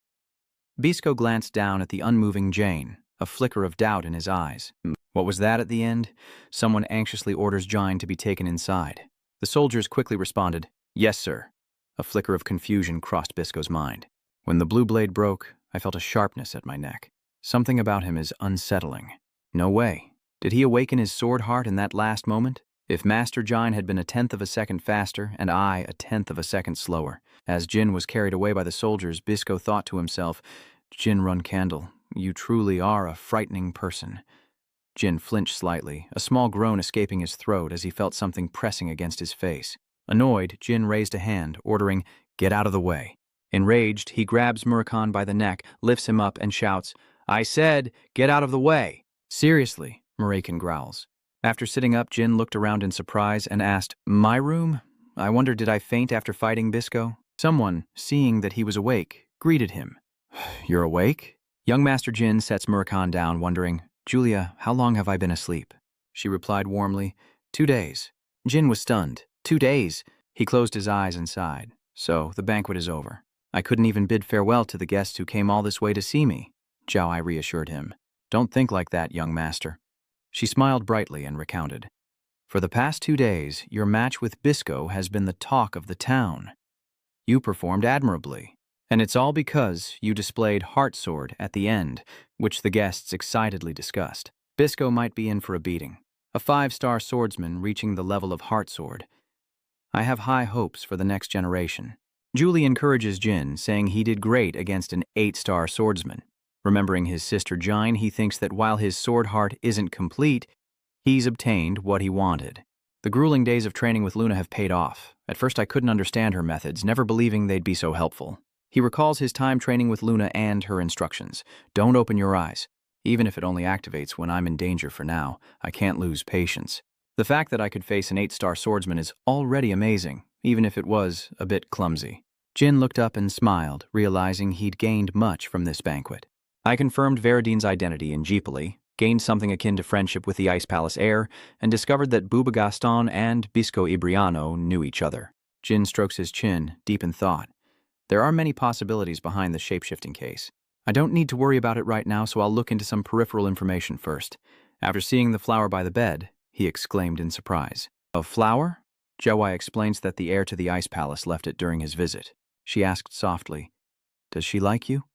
Bisco glanced down at the unmoving Jin, a flicker of doubt in his eyes. What was that at the end? Someone anxiously orders Jin to be taken inside. The soldiers quickly responded, "Yes, sir." A flicker of confusion crossed Bisco's mind. When the blue blade broke, I felt a sharpness at my neck. Something about him is unsettling. No way. Did he awaken his sword heart in that last moment? If Master Jin had been a 1/10 of a second faster, and I a 1/10 of a second slower. As Jin was carried away by the soldiers, Bisco thought to himself, "Jin Run Candle, you truly are a frightening person." Jin flinched slightly, a small groan escaping his throat as he felt something pressing against his face. Annoyed, Jin raised a hand, ordering, "Get out of the way." Enraged, he grabs Murakhan by the neck, lifts him up, and shouts, "I said, get out of the way." "Seriously," Murakhan growls. After sitting up, Jin looked around in surprise and asked, "My room? I wonder, did I faint after fighting Bisco?" Someone, seeing that he was awake, greeted him. "You're awake?" Young Master Jin sets Murakhan down, wondering, "Julia, how long have I been asleep?" She replied warmly, 2 days. Jin was stunned. 2 days? He closed his eyes and sighed. "So, the banquet is over. I couldn't even bid farewell to the guests who came all this way to see me," Zhao Ai reassured him. "Don't think like that, young master." She smiled brightly and recounted. "For the past 2 days, your match with Bisco has been the talk of the town. You performed admirably, and it's all because you displayed Heart Sword at the end, which the guests excitedly discussed. Bisco might be in for a beating. a 5-star swordsman reaching the level of heart sword. I have high hopes for the next generation. Julie encourages Jin, saying he did great against an 8-star swordsman. Remembering his sister Jine, he thinks that while his sword heart isn't complete, he's obtained what he wanted. The grueling days of training with Luna have paid off. At first I couldn't understand her methods, never believing they'd be so helpful. He recalls his time training with Luna and her instructions. Don't open your eyes. Even if it only activates when I'm in danger for now, I can't lose patience. The fact that I could face an 8-star swordsman is already amazing, even if it was a bit clumsy. Jin looked up and smiled, realizing he'd gained much from this banquet. I confirmed Veridin's identity in Jeepoli, gained something akin to friendship with the Ice Palace heir, and discovered that Buba Gaston and Bisco Ibriano knew each other. Jin strokes his chin, deep in thought. There are many possibilities behind the shape-shifting case. I don't need to worry about it right now, so I'll look into some peripheral information first. After seeing the flower by the bed, he exclaimed in surprise. A flower? Jawai explains that the heir to the Ice Palace left it during his visit. She asked softly, "Does she like you?"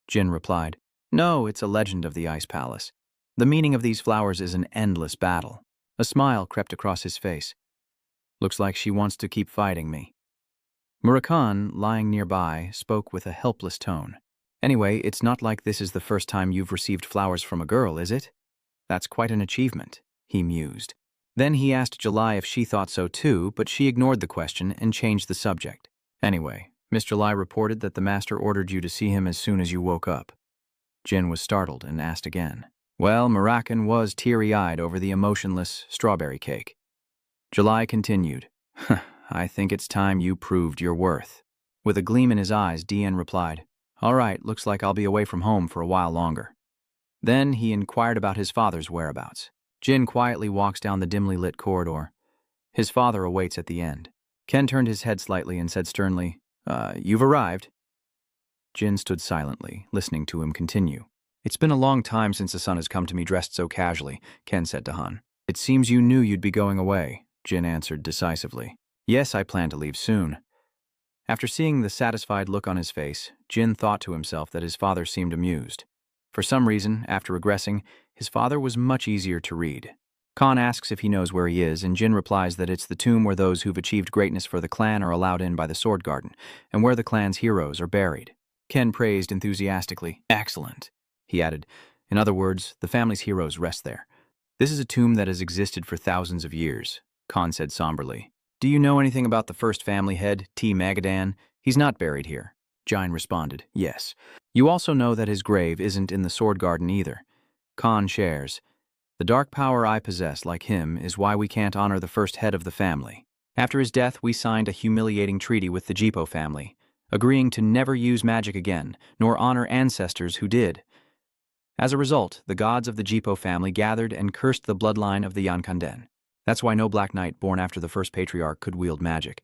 Jin replied, "No, it's a legend of the Ice Palace. The meaning of these flowers is an endless battle." A smile crept across his face. "Looks like she wants to keep fighting me." Murakhan, lying nearby, spoke with a helpless tone. "Anyway, it's not like this is the first time you've received flowers from a girl, is it? That's quite an achievement," he mused. Then he asked July if she thought so too, but she ignored the question and changed the subject. "Anyway, Miss July reported that the master ordered you to see him as soon as you woke up." Jin was startled and asked again. Well, Murakhan was teary-eyed over the emotionless strawberry cake. July continued, "I think it's time you proved your worth." With a gleam in his eyes, Dian replied, "All right, looks like I'll be away from home for a while longer." Then he inquired about his father's whereabouts. Jin quietly walks down the dimly lit corridor. His father awaits at the end. Ken turned his head slightly and said sternly, "You've arrived." Jin stood silently, listening to him continue. "It's been a long time since the son has come to me dressed so casually," Ken said to Han. "It seems you knew you'd be going away," Jin answered decisively. "Yes, I plan to leave soon." After seeing the satisfied look on his face, Jin thought to himself that his father seemed amused. For some reason, after regressing, his father was much easier to read. Khan asks if he knows where he is, and Jin replies that it's the tomb where those who've achieved greatness for the clan are allowed in by the Sword Garden, and where the clan's heroes are buried. Ken praised enthusiastically. "Excellent," he added. "In other words, the family's heroes rest there. This is a tomb that has existed for thousands of years," Khan said somberly. "Do you know anything about the first family head, T. Magadan? He's not buried here." Jine responded, "Yes. You also know that his grave isn't in the Sword Garden either." Khan shares, "The dark power I possess, like him, is why we can't honor the first head of the family. After his death, we signed a humiliating treaty with the Jipo family, agreeing to never use magic again, nor honor ancestors who did. As a result, the gods of the Jipo family gathered and cursed the bloodline of the Yankanden. That's why no Black Knight born after the first patriarch could wield magic."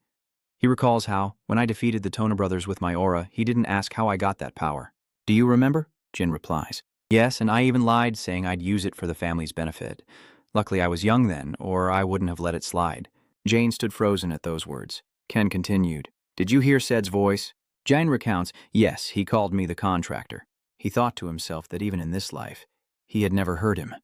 He recalls how, when I defeated the Tona brothers with my aura, he didn't ask how I got that power. "Do you remember?" Jin replies. "Yes, and I even lied, saying I'd use it for the family's benefit. Luckily I was young then, or I wouldn't have let it slide." Jane stood frozen at those words. Ken continued, "Did you hear Sed's voice?" Jane recounts, "Yes, he called me the contractor." He thought to himself that even in this life, he had never heard him.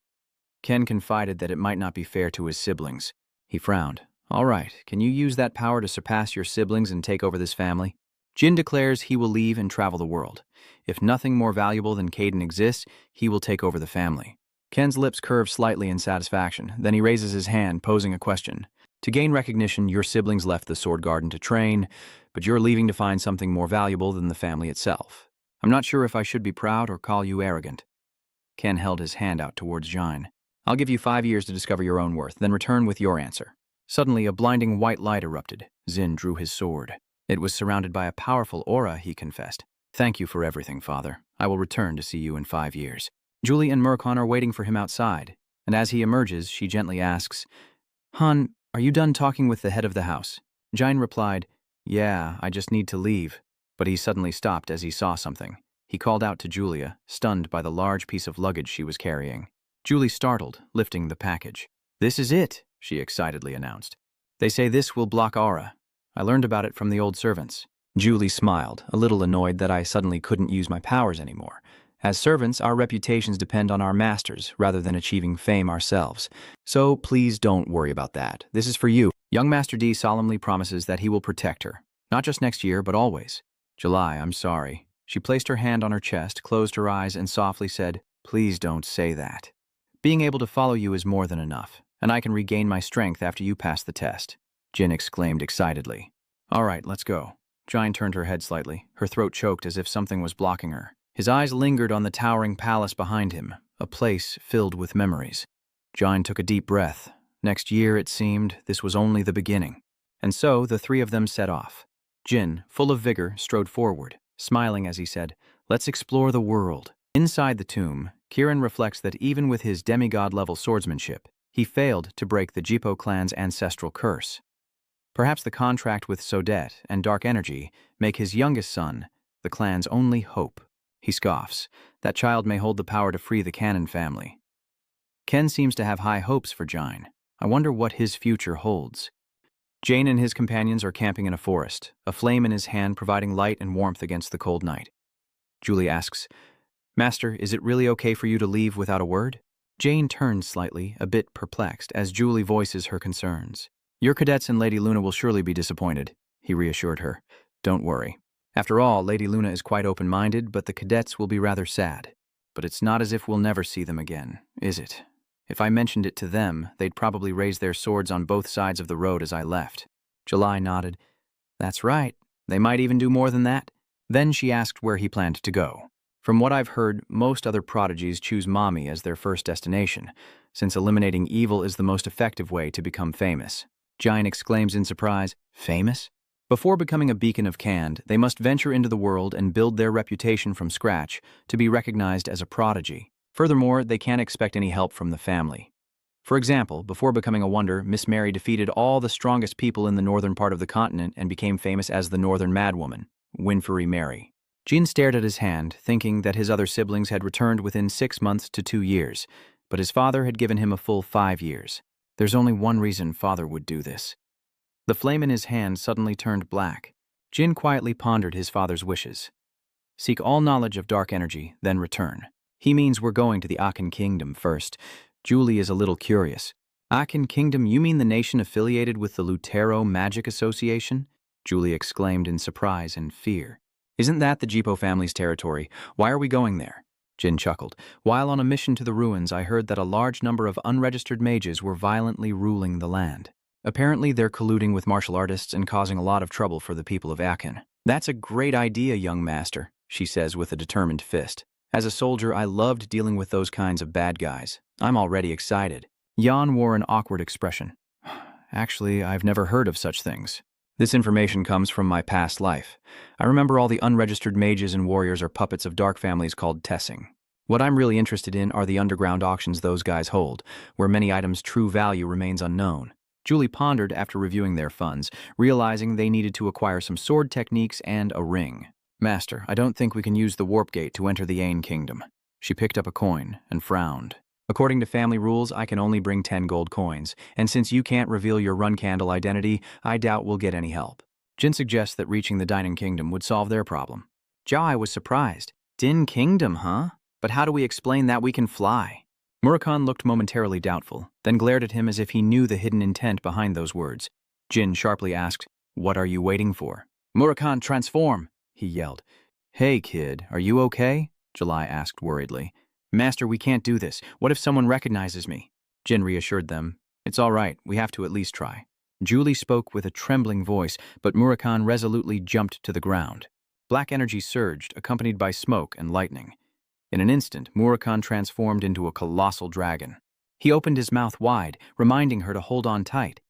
Ken confided that it might not be fair to his siblings. He frowned. "All right, can you use that power to surpass your siblings and take over this family?" Jin declares he will leave and travel the world. If nothing more valuable than Caden exists, he will take over the family. Ken's lips curve slightly in satisfaction, then he raises his hand, posing a question. "To gain recognition, your siblings left the Sword Garden to train, but you're leaving to find something more valuable than the family itself. I'm not sure if I should be proud or call you arrogant." Ken held his hand out towards Jine. "I'll give you 5 years to discover your own worth, then return with your answer." Suddenly, a blinding white light erupted. Zin drew his sword. It was surrounded by a powerful aura, he confessed. "Thank you for everything, Father. I will return to see you in 5 years." Julie and Murkhan are waiting for him outside, and as he emerges, she gently asks, "Han, are you done talking with the head of the house?" Jine replied, "Yeah, I just need to leave." But he suddenly stopped as he saw something. He called out to Julia, stunned by the large piece of luggage she was carrying. Julie startled, lifting the package. "This is it," she excitedly announced. "They say this will block aura. I learned about it from the old servants." Julie smiled, a little annoyed that I suddenly couldn't use my powers anymore, As servants, our reputations depend on our masters rather than achieving fame ourselves. So please don't worry about that. This is for you. Young Master D solemnly promises that he will protect her. Not just next year, but always. July, I'm sorry. She placed her hand on her chest, closed her eyes, and softly said, "Please don't say that. Being able to follow you is more than enough, and I can regain my strength after you pass the test," Jin exclaimed excitedly. "All right, let's go." Jine turned her head slightly, her throat choked as if something was blocking her. His eyes lingered on the towering palace behind him, a place filled with memories. Jine took a deep breath. Next year, it seemed, this was only the beginning. And so the three of them set off. Jin, full of vigor, strode forward, smiling as he said, "Let's explore the world." Inside the tomb, Kirin reflects that even with his demigod-level swordsmanship, he failed to break the Jipo clan's ancestral curse. Perhaps the contract with Sodet and Dark Energy make his youngest son the clan's only hope. He scoffs. That child may hold the power to free the Cannon family. Ken seems to have high hopes for Jine. I wonder what his future holds. Jane and his companions are camping in a forest, a flame in his hand providing light and warmth against the cold night. Julie asks, "Master, is it really okay for you to leave without a word?" Jane turns slightly, a bit perplexed, as Julie voices her concerns. "Your cadets and Lady Luna will surely be disappointed," he reassured her. "Don't worry. After all, Lady Luna is quite open-minded, but the cadets will be rather sad. But it's not as if we'll never see them again, is it? If I mentioned it to them, they'd probably raise their swords on both sides of the road as I left." July nodded. "That's right. They might even do more than that." Then she asked where he planned to go. From what I've heard, most other prodigies choose Mommy as their first destination, since eliminating evil is the most effective way to become famous. Jine exclaims in surprise, "Famous?" Before becoming a beacon of Cand, they must venture into the world and build their reputation from scratch to be recognized as a prodigy. Furthermore, they can't expect any help from the family. For example, before becoming a wonder, Miss Mary defeated all the strongest people in the northern part of the continent and became famous as the Northern Madwoman, Winfrey Mary. Jin stared at his hand, thinking that his other siblings had returned within 6 months to 2 years, but his father had given him a full 5 years. There's only one reason father would do this. The flame in his hand suddenly turned black. Jin quietly pondered his father's wishes. Seek all knowledge of dark energy, then return. He means we're going to the Akan Kingdom first. Julie is a little curious. Akan Kingdom, you mean the nation affiliated with the Lutero Magic Association? Julie exclaimed in surprise and fear. Isn't that the Jipo family's territory? Why are we going there? Jin chuckled. While on a mission to the ruins, I heard that a large number of unregistered mages were violently ruling the land. Apparently, they're colluding with martial artists and causing a lot of trouble for the people of Akan. That's a great idea, young master, she says with a determined fist. As a soldier, I loved dealing with those kinds of bad guys. I'm already excited. Jan wore an awkward expression. Actually, I've never heard of such things. This information comes from my past life. I remember all the unregistered mages and warriors are puppets of dark families called Tessing. What I'm really interested in are the underground auctions those guys hold, where many items' true value remains unknown. Julie pondered after reviewing their funds, realizing they needed to acquire some sword techniques and a ring. Master, I don't think we can use the warp gate to enter the Ain Kingdom. She picked up a coin and frowned. According to family rules, I can only bring 10 gold coins, and since you can't reveal your run candle identity, I doubt we'll get any help. Jin suggests that reaching the Dining Kingdom would solve their problem. Jai was surprised. Din Kingdom, huh? But how do we explain that we can fly? Murakhan looked momentarily doubtful, then glared at him as if he knew the hidden intent behind those words. Jin sharply asked, "What are you waiting for?" "Murakhan, transform!" he yelled. "Hey, kid, are you okay?" July asked worriedly. "Master, we can't do this. What if someone recognizes me?" Jin reassured them. "It's all right. We have to at least try." Julie spoke with a trembling voice, but Murakhan resolutely jumped to the ground. Black energy surged, accompanied by smoke and lightning. In an instant, Murakhan transformed into a colossal dragon. He opened his mouth wide, reminding her to hold on tight.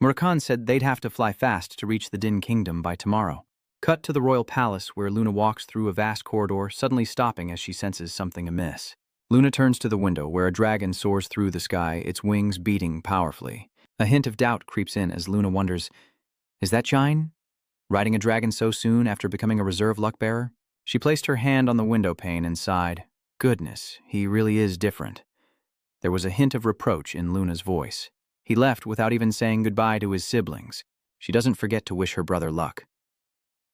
Murakhan said they'd have to fly fast to reach the Din Kingdom by tomorrow. Cut to the royal palace where Luna walks through a vast corridor, suddenly stopping as she senses something amiss. Luna turns to the window where a dragon soars through the sky, its wings beating powerfully. A hint of doubt creeps in as Luna wonders, is that Jine? Riding a dragon so soon after becoming a reserve luck-bearer? She placed her hand on the window pane and sighed. Goodness, he really is different. There was a hint of reproach in Luna's voice. He left without even saying goodbye to his siblings. She doesn't forget to wish her brother luck.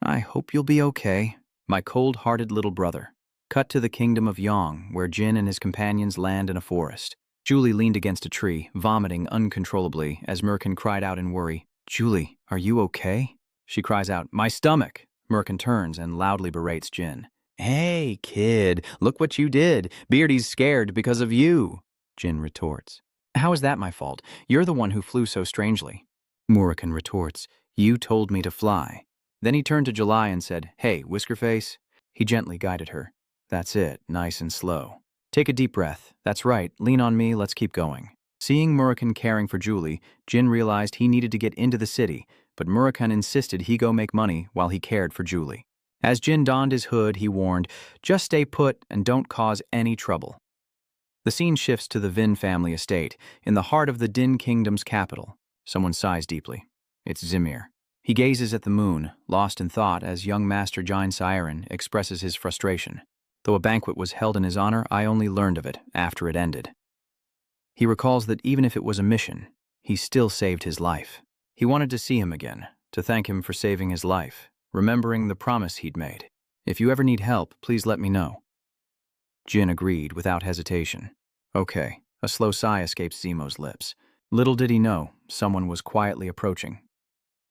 "I hope you'll be okay, my cold-hearted little brother." Cut to the kingdom of Yong, where Jin and his companions land in a forest. Julie leaned against a tree, vomiting uncontrollably as Merkin cried out in worry. "Julie, are you okay?" She cries out, "My stomach!" Merkin turns and loudly berates Jin. "Hey, kid, look what you did. Beardy's scared because of you," Jin retorts. "How is that my fault? You're the one who flew so strangely." Murakan retorts, "You told me to fly." Then he turned to July and said, "Hey, Whiskerface." He gently guided her. "That's it, nice and slow. Take a deep breath. That's right, lean on me, let's keep going." Seeing Murakan caring for Julie, Jin realized he needed to get into the city, but Murakan insisted he go make money while he cared for Julie. As Jin donned his hood, he warned, "Just stay put and don't cause any trouble." The scene shifts to the Vin family estate, in the heart of the Din Kingdom's capital. Someone sighs deeply. It's Zimir. He gazes at the moon, lost in thought as young Master Jain Siren expresses his frustration. Though a banquet was held in his honor, I only learned of it after it ended. He recalls that even if it was a mission, he still saved his life. He wanted to see him again, to thank him for saving his life, remembering the promise he'd made. "If you ever need help, please let me know." Jin agreed without hesitation. "Okay." A slow sigh escapes Zemo's lips. Little did he know, someone was quietly approaching.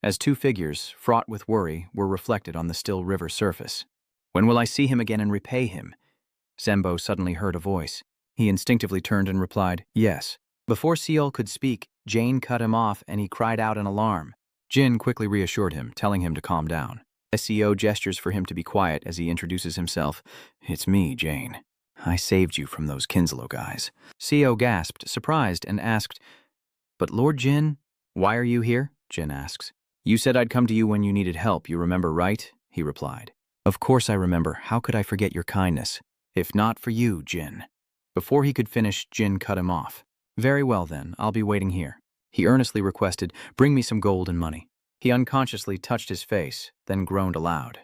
As two figures, fraught with worry, were reflected on the still river surface. "When will I see him again and repay him?" Zembo suddenly heard a voice. He instinctively turned and replied, "Yes." Before Seol could speak, Jane cut him off and he cried out in alarm. Jin quickly reassured him, telling him to calm down. SEO gestures for him to be quiet as he introduces himself. "It's me, Jane. I saved you from those Kinslow guys." CO gasped, surprised, and asked, "But Lord Jin, why are you here?" Jin asks. "You said I'd come to you when you needed help, you remember, right?" He replied. "Of course I remember. How could I forget your kindness? If not for you, Jin." Before he could finish, Jin cut him off. "Very well then, I'll be waiting here." He earnestly requested, "Bring me some gold and money." He unconsciously touched his face, then groaned aloud.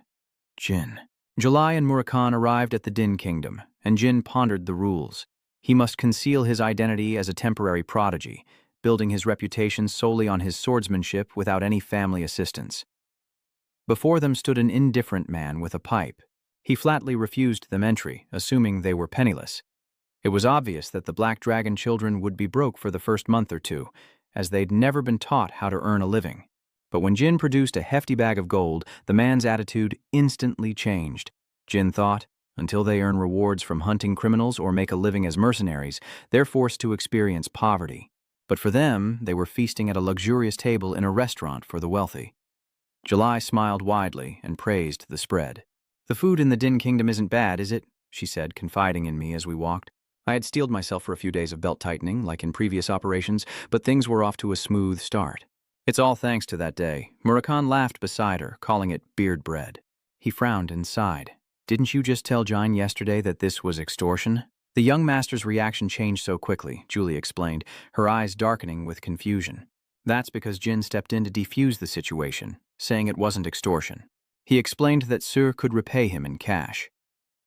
Jin. July and Murakan arrived at the Din Kingdom, and Jin pondered the rules. He must conceal his identity as a temporary prodigy, building his reputation solely on his swordsmanship without any family assistance. Before them stood an indifferent man with a pipe. He flatly refused them entry, assuming they were penniless. It was obvious that the Black Dragon children would be broke for the first month or two, as they'd never been taught how to earn a living. But when Jin produced a hefty bag of gold, the man's attitude instantly changed. Jin thought, until they earn rewards from hunting criminals or make a living as mercenaries, they're forced to experience poverty. But for them, they were feasting at a luxurious table in a restaurant for the wealthy. July smiled widely and praised the spread. "The food in the Din Kingdom isn't bad, is it?" she said, confiding in me as we walked. I had steeled myself for a few days of belt tightening, like in previous operations, but things were off to a smooth start. "It's all thanks to that day." Murakan laughed beside her, calling it beard bread. He frowned and sighed. "Didn't you just tell Jain yesterday that this was extortion?" The young master's reaction changed so quickly, Julie explained, her eyes darkening with confusion. "That's because Jin stepped in to defuse the situation, saying it wasn't extortion. He explained that Sur could repay him in cash."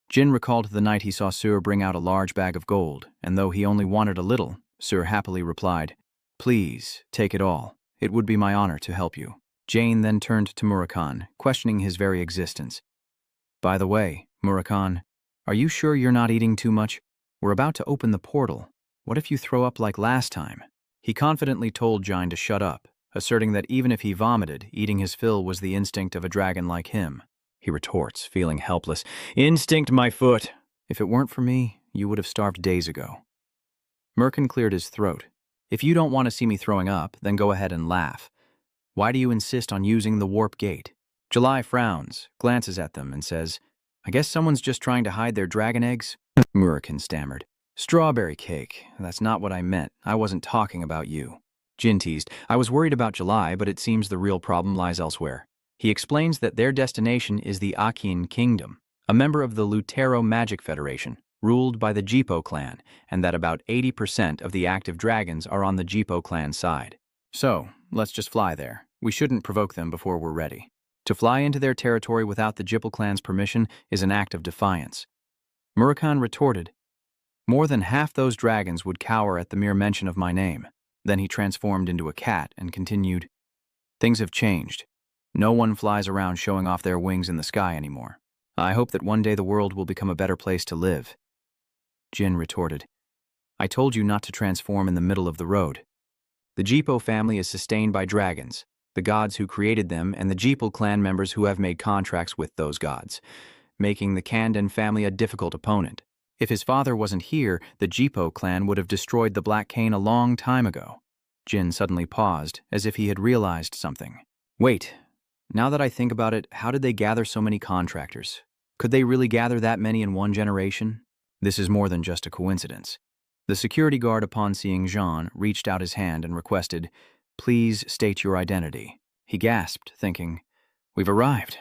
Jin recalled the night he saw Sur bring out a large bag of gold, and though he only wanted a little, Sur happily replied, "Please, take it all. It would be my honor to help you." Jane then turned to Murakan, questioning his very existence. "By the way, Murakan, are you sure you're not eating too much? We're about to open the portal. What if you throw up like last time?" He confidently told Jain to shut up, asserting that even if he vomited, eating his fill was the instinct of a dragon like him. He retorts, feeling helpless, "Instinct, my foot! If it weren't for me, you would have starved days ago." Merkin cleared his throat. "If you don't want to see me throwing up, then go ahead and laugh. Why do you insist on using the warp gate?" July frowns, glances at them, and says, "I guess someone's just trying to hide their dragon eggs." Murakan stammered, "Strawberry cake. That's not what I meant. I wasn't talking about you." Jin teased, "I was worried about July, but it seems the real problem lies elsewhere." He explains that their destination is the Akin Kingdom, a member of the Lutero Magic Federation, ruled by the Jipo clan, and that about 80% of the active dragons are on the Jipo clan side. "So, let's just fly there. We shouldn't provoke them before we're ready. To fly into their territory without the Jipo clan's permission is an act of defiance." Murakan retorted, "More than half those dragons would cower at the mere mention of my name." Then he transformed into a cat and continued, "Things have changed. No one flies around showing off their wings in the sky anymore. I hope that one day the world will become a better place to live. Jin retorted. I told you not to transform in the middle of the road. The Jipo family is sustained by dragons, the gods who created them, and the Jeeple clan members who have made contracts with those gods, making the Kanden family a difficult opponent. If his father wasn't here, the Jipo clan would have destroyed the Black Cane a long time ago. Jin suddenly paused, as if he had realized something. Wait, now that I think about it, how did they gather so many contractors? Could they really gather that many in one generation? This is more than just a coincidence. The security guard, upon seeing Jean, reached out his hand and requested, Please state your identity. He gasped, thinking, We've arrived.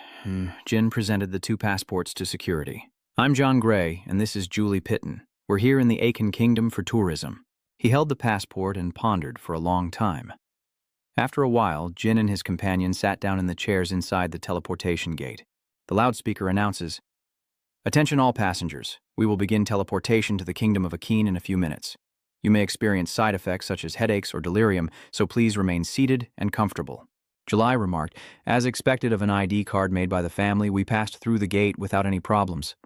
Jin presented the 2 passports to security. I'm John Gray, and this is Julie Pitton. We're here in the Akan Kingdom for tourism. He held the passport and pondered for a long time. After a while, Jin and his companion sat down in the chairs inside the teleportation gate. The loudspeaker announces, Attention all passengers. We will begin teleportation to the Kingdom of Akin in a few minutes. You may experience side effects such as headaches or delirium, so please remain seated and comfortable. July remarked, As expected of an ID card made by the family, we passed through the gate without any problems.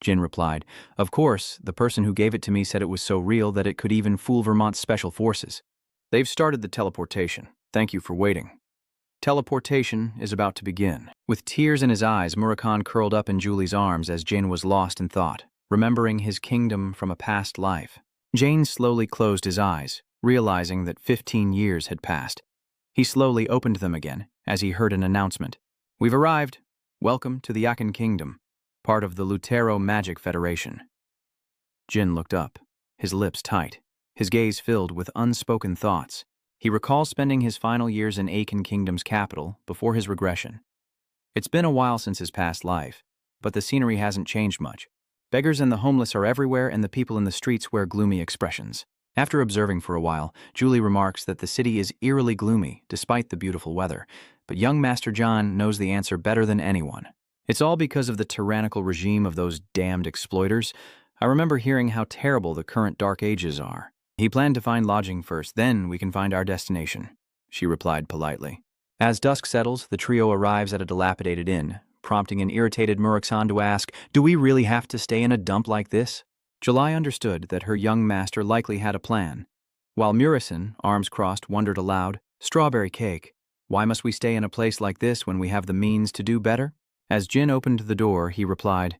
Jin replied, Of course, the person who gave it to me said it was so real that it could even fool Vermont's special forces. They've started the teleportation. Thank you for waiting. Teleportation is about to begin. With tears in his eyes, Murakhan curled up in Julie's arms as Jin was lost in thought, remembering his kingdom from a past life. Jin slowly closed his eyes, realizing that 15 years had passed. He slowly opened them again as he heard an announcement. We've arrived. Welcome to the Akan Kingdom, part of the Lutero Magic Federation. Jin looked up, his lips tight, his gaze filled with unspoken thoughts. He recalls spending his final years in Akan Kingdom's capital before his regression. It's been a while since his past life, but the scenery hasn't changed much. Beggars and the homeless are everywhere, and the people in the streets wear gloomy expressions. After observing for a while, Julie remarks that the city is eerily gloomy despite the beautiful weather, but young Master John knows the answer better than anyone. It's all because of the tyrannical regime of those damned exploiters. I remember hearing how terrible the current Dark Ages are. He planned to find lodging first, then we can find our destination, she replied politely. As dusk settles, the trio arrives at a dilapidated inn, prompting an irritated Murakhan to ask, Do we really have to stay in a dump like this? July understood that her young master likely had a plan. While Murison, arms crossed, wondered aloud, Strawberry cake. Why must we stay in a place like this when we have the means to do better? As Jin opened the door, he replied,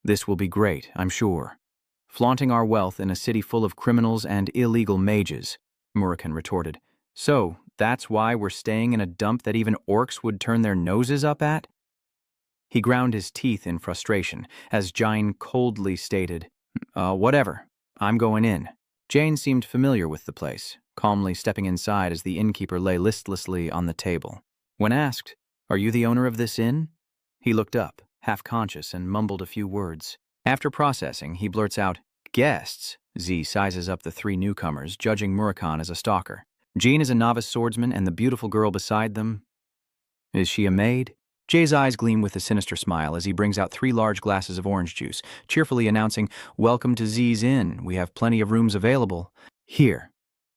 This will be great, I'm sure. Flaunting our wealth in a city full of criminals and illegal mages, Murakhan retorted. So, that's why we're staying in a dump that even orcs would turn their noses up at? He ground his teeth in frustration, as Jane coldly stated, Whatever, I'm going in. Jane seemed familiar with the place, calmly stepping inside as the innkeeper lay listlessly on the table. When asked, Are you the owner of this inn? He looked up, half-conscious, and mumbled a few words. After processing, he blurts out, Guests. Z sizes up the 3 newcomers, judging Murakhan as a stalker. Jean is a novice swordsman, and the beautiful girl beside them. Is she a maid? Jay's eyes gleam with a sinister smile as he brings out 3 large glasses of orange juice, cheerfully announcing, Welcome to Z's Inn. We have plenty of rooms available. Here,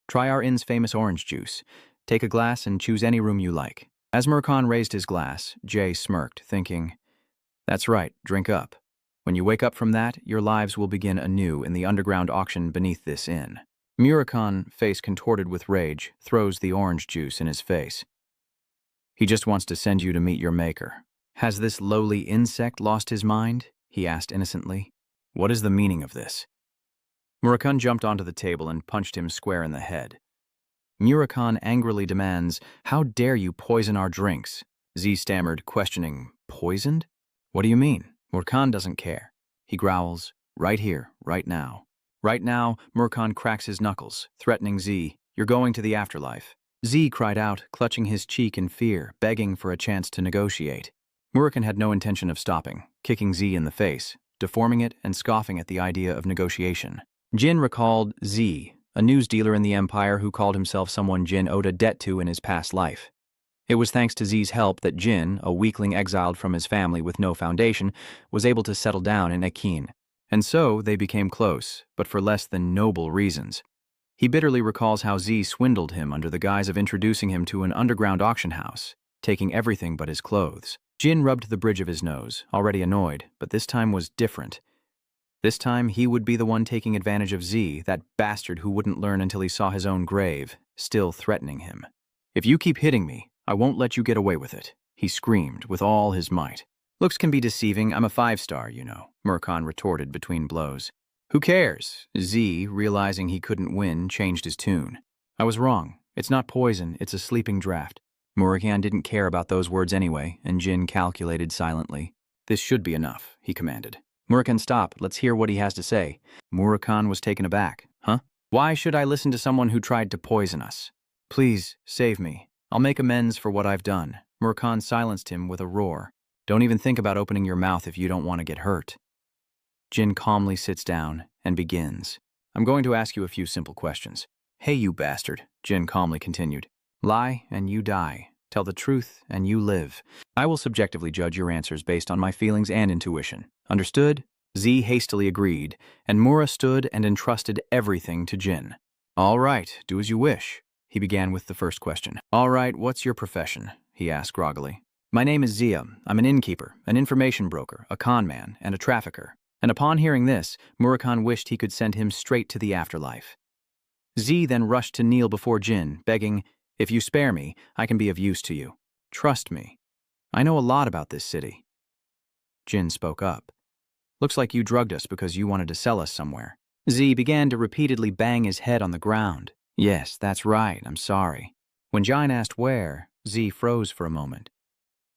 try our inn's famous orange juice. Take a glass and choose any room you like. As Murakhan raised his glass, Jay smirked, thinking, That's right, drink up. When you wake up from that, your lives will begin anew in the underground auction beneath this inn. Murakhan, face contorted with rage, throws the orange juice in his face. He just wants to send you to meet your maker. Has this lowly insect lost his mind? He asked innocently. What is the meaning of this? Murakhan jumped onto the table and punched him square in the head. Murakhan angrily demands, How dare you poison our drinks? Z stammered, questioning, Poisoned? What do you mean? Murakhan doesn't care. He growls, Right here, right now. Right now, Murakhan cracks his knuckles, threatening Z, You're going to the afterlife. Z cried out, clutching his cheek in fear, begging for a chance to negotiate. Murakhan had no intention of stopping, kicking Z in the face, deforming it and scoffing at the idea of negotiation. Jin recalled Z, a news dealer in the Empire who called himself someone Jin owed a debt to in his past life. It was thanks to Z's help that Jin, a weakling exiled from his family with no foundation, was able to settle down in Akin. And so they became close, but for less than noble reasons. He bitterly recalls how Z swindled him under the guise of introducing him to an underground auction house, taking everything but his clothes. Jin rubbed the bridge of his nose, already annoyed, but this time was different. This time he would be the one taking advantage of Z, that bastard who wouldn't learn until he saw his own grave, still threatening him. "If you keep hitting me, I won't let you get away with it," he screamed with all his might. "Looks can be deceiving, I'm a 5-star, you know," Murkan retorted between blows. "Who cares?" Z, realizing he couldn't win, changed his tune. "I was wrong. It's not poison, it's a sleeping draft." Murkan didn't care about those words anyway, and Jin calculated silently. "This should be enough," he commanded. "Murkan, stop. Let's hear what he has to say." Murkan was taken aback. "Huh? Why should I listen to someone who tried to poison us? Please, save me. I'll make amends for what I've done." Murkan silenced him with a roar. "Don't even think about opening your mouth if you don't want to get hurt." Jin calmly sits down and begins. "I'm going to ask you a few simple questions." "Hey, you bastard," Jin calmly continued. "Lie and you die. Tell the truth and you live. I will subjectively judge your answers based on my feelings and intuition. Understood?" Z hastily agreed, and Mura stood and entrusted everything to Jin. "All right, do as you wish." He began with the first question. "All right, what's your profession?" he asked groggily. "My name is Zia. I'm an innkeeper, an information broker, a con man, and a trafficker." And upon hearing this, Murakan wished he could send him straight to the afterlife. Z then rushed to kneel before Jin, begging, "If you spare me, I can be of use to you. Trust me. I know a lot about this city." Jin spoke up. "Looks like you drugged us because you wanted to sell us somewhere." Z began to repeatedly bang his head on the ground. "Yes, that's right, I'm sorry." When Jin asked where, Z froze for a moment.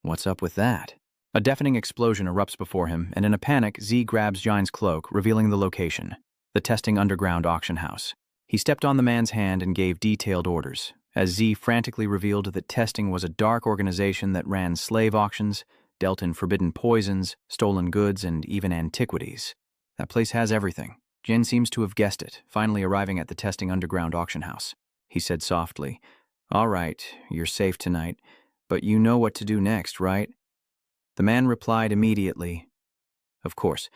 "What's up with that?" A deafening explosion erupts before him, and in a panic, Z grabs Jin's cloak, revealing the location: the Testing Underground auction house. He stepped on the man's hand and gave detailed orders, as Z frantically revealed that Testing was a dark organization that ran slave auctions, dealt in forbidden poisons, stolen goods, and even antiquities. "That place has everything." Jin seems to have guessed it, finally arriving at the Testing Underground auction house. He said softly, "All right, you're safe tonight, but you know what to do next, right?" The man replied immediately, "Of course.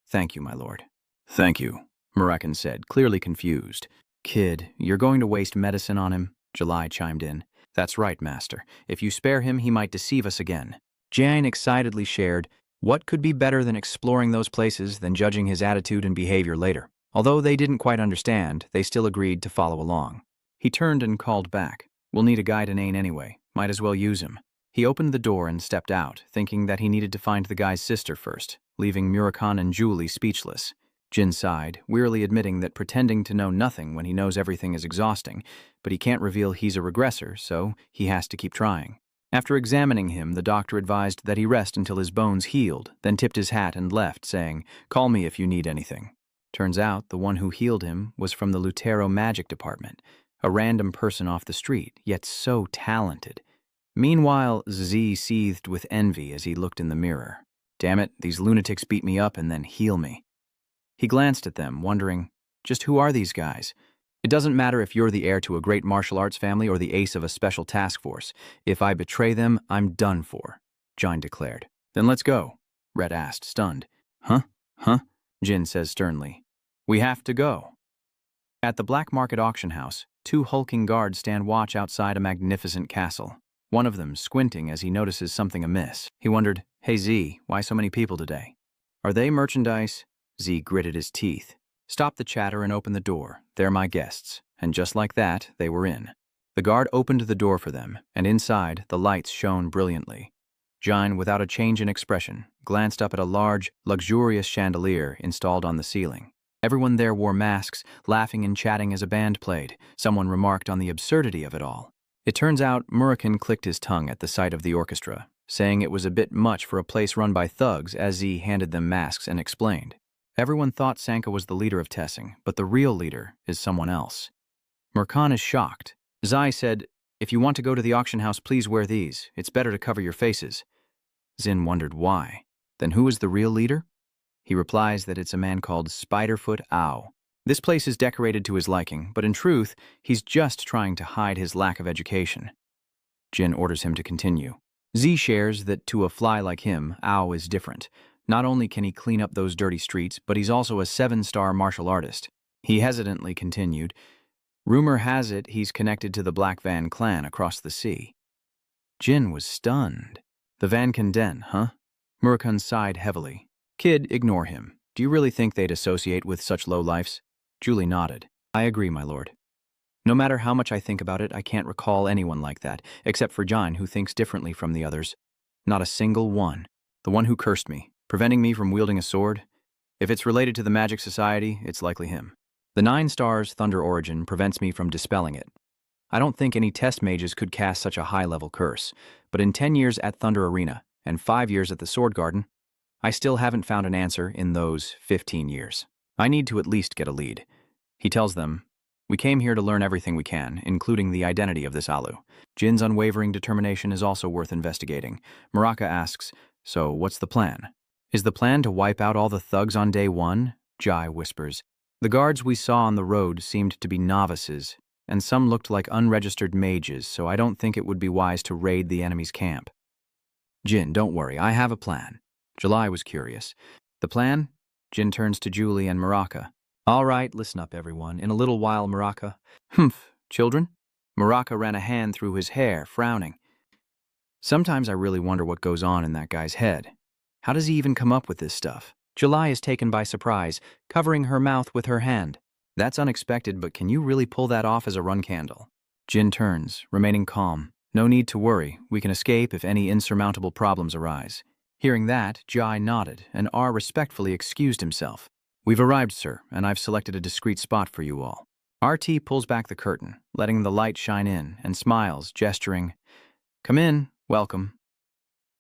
Thank you, my lord." "Thank you," Murakan said, clearly confused. "Kid, you're going to waste medicine on him?" July chimed in. "That's right, master. If you spare him, he might deceive us again." Jin excitedly shared, what could be better than exploring those places than judging his attitude and behavior later? Although they didn't quite understand, they still agreed to follow along. He turned and called back. "We'll need a guide in Ain anyway. Might as well use him." He opened the door and stepped out, thinking that he needed to find the guy's sister first, leaving Murakan and Julie speechless. Jin sighed, wearily admitting that pretending to know nothing when he knows everything is exhausting, but he can't reveal he's a regressor, so he has to keep trying. After examining him, the doctor advised that he rest until his bones healed, then tipped his hat and left, saying, "Call me if you need anything." Turns out the one who healed him was from the Lutero Magic Department, a random person off the street, yet so talented. Meanwhile, Z seethed with envy as he looked in the mirror. Damn it, these lunatics beat me up and then heal me. He glanced at them, wondering, just who are these guys? It doesn't matter if you're the heir to a great martial arts family or the ace of a special task force. If I betray them, I'm done for, Jin declared. Then let's go, Red asked, stunned. Huh? Jin says sternly. We have to go. At the black market auction house, 2 hulking guards stand watch outside a magnificent castle. One of them squinting as he notices something amiss. He wondered, "Hey Z, why so many people today? Are they merchandise?" Z gritted his teeth. "Stop the chatter and open the door. They're my guests." And just like that, they were in. The guard opened the door for them, and inside, the lights shone brilliantly. Jin, without a change in expression, glanced up at a large, luxurious chandelier installed on the ceiling. Everyone there wore masks, laughing and chatting as a band played. Someone remarked on the absurdity of it all. It turns out Murakan clicked his tongue at the sight of the orchestra, saying it was a bit much for a place run by thugs as he handed them masks and explained. Everyone thought Sanka was the leader of Tessing, but the real leader is someone else. Murkan is shocked. Zai said, "If you want to go to the auction house, please wear these. It's better to cover your faces." Zin wondered why. Then who is the real leader? He replies that it's a man called Spiderfoot Ao. This place is decorated to his liking, but in truth, he's just trying to hide his lack of education. Jin orders him to continue. Z shares that to a fly like him, Ao is different. Not only can he clean up those dirty streets, but he's also a 7-star martial artist. He hesitantly continued, "Rumor has it he's connected to the Black Van clan across the sea." Jin was stunned. The Van Kanden, huh? Murakun sighed heavily. Kid, ignore him. Do you really think they'd associate with such lowlifes? Julie nodded. I agree, my lord. No matter how much I think about it, I can't recall anyone like that, except for Jine, who thinks differently from the others. Not a single one. The one who cursed me, preventing me from wielding a sword. If it's related to the Magic Society, it's likely him. The 9 stars Thunder origin prevents me from dispelling it. I don't think any test mages could cast such a high-level curse, but in 10 years at Thunder Arena and 5 years at the Sword Garden, I still haven't found an answer in those 15 years. I need to at least get a lead. He tells them, we came here to learn everything we can, including the identity of this Alu. Jin's unwavering determination is also worth investigating. Muraka asks, so what's the plan? Is the plan to wipe out all the thugs on day 1? Jai whispers. The guards we saw on the road seemed to be novices, and some looked like unregistered mages, so I don't think it would be wise to raid the enemy's camp. Jin, don't worry, I have a plan. July was curious. The plan? Jin turns to Julie and Muraka. All right, listen up, everyone. In a little while, Muraka. Humph, children? Muraka ran a hand through his hair, frowning. Sometimes I really wonder what goes on in that guy's head. How does he even come up with this stuff? July is taken by surprise, covering her mouth with her hand. That's unexpected, but can you really pull that off as a run candle? Jin turns, remaining calm. No need to worry. We can escape if any insurmountable problems arise. Hearing that, Jai nodded, and R respectfully excused himself. We've arrived, sir, and I've selected a discreet spot for you all. RT pulls back the curtain, letting the light shine in, and smiles, gesturing, come in, welcome.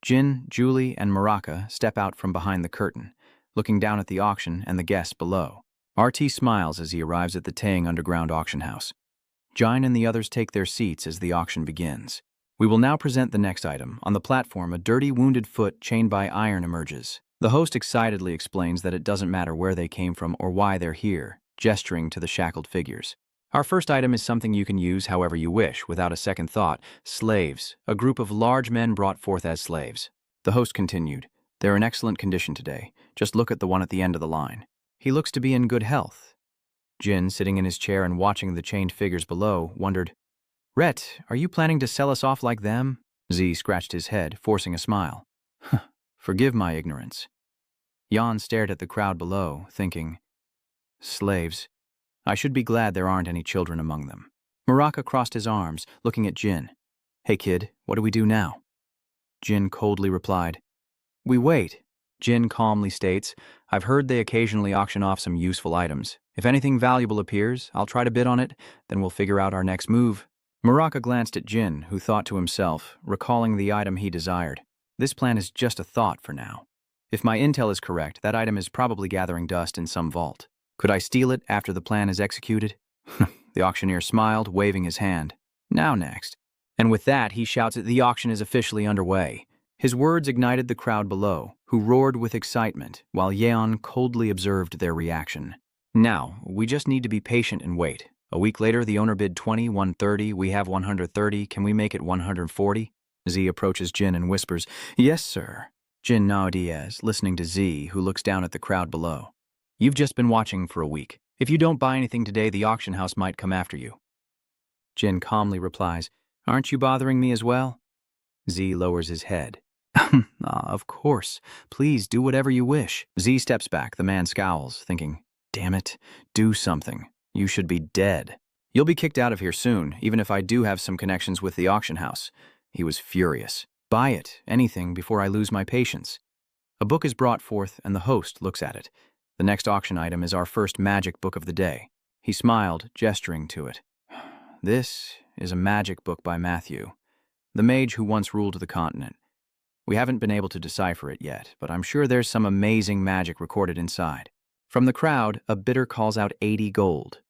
Jin, Julie, and Muraka step out from behind the curtain, looking down at the auction and the guests below. RT smiles as he arrives at the Taeing Underground auction house. Jine and the others take their seats as the auction begins. We will now present the next item. On the platform, a dirty, wounded foot chained by iron emerges. The host excitedly explains that it doesn't matter where they came from or why they're here, gesturing to the shackled figures. Our first item is something you can use however you wish, without a second thought. Slaves, a group of large men brought forth as slaves. The host continued, they're in excellent condition today. Just look at the one at the end of the line. He looks to be in good health. Jin, sitting in his chair and watching the chained figures below, wondered, Rhett, are you planning to sell us off like them? Z scratched his head, forcing a smile. Forgive my ignorance. Jan stared at the crowd below, thinking, slaves. I should be glad there aren't any children among them. Muraka crossed his arms, looking at Jin. Hey kid, what do we do now? Jin coldly replied, we wait. Jin calmly states, I've heard they occasionally auction off some useful items. If anything valuable appears, I'll try to bid on it, then we'll figure out our next move. Muraka glanced at Jin, who thought to himself, recalling the item he desired. This plan is just a thought for now. If my intel is correct, that item is probably gathering dust in some vault. Could I steal it after the plan is executed? The auctioneer smiled, waving his hand. Now next. And with that, he shouts that the auction is officially underway. His words ignited the crowd below, who roared with excitement, while Yeon coldly observed their reaction. Now, we just need to be patient and wait. A week later, the owner bid 20, 130, we have 130, can we make it 140? Z approaches Jin and whispers, yes, sir. Jin nods, listening to Z, who looks down at the crowd below. You've just been watching for a week. If you don't buy anything today, the auction house might come after you. Jin calmly replies, aren't you bothering me as well? Z lowers his head. Of course. Please do whatever you wish. Z steps back, the man scowls, thinking, damn it, do something. You should be dead. You'll be kicked out of here soon, even if I do have some connections with the auction house. He was furious. Buy it, anything, before I lose my patience. A book is brought forth, and the host looks at it. The next auction item is our first magic book of the day. He smiled, gesturing to it. This is a magic book by Matthew, the mage who once ruled the continent. We haven't been able to decipher it yet, but I'm sure there's some amazing magic recorded inside. From the crowd, a bidder calls out 80 gold.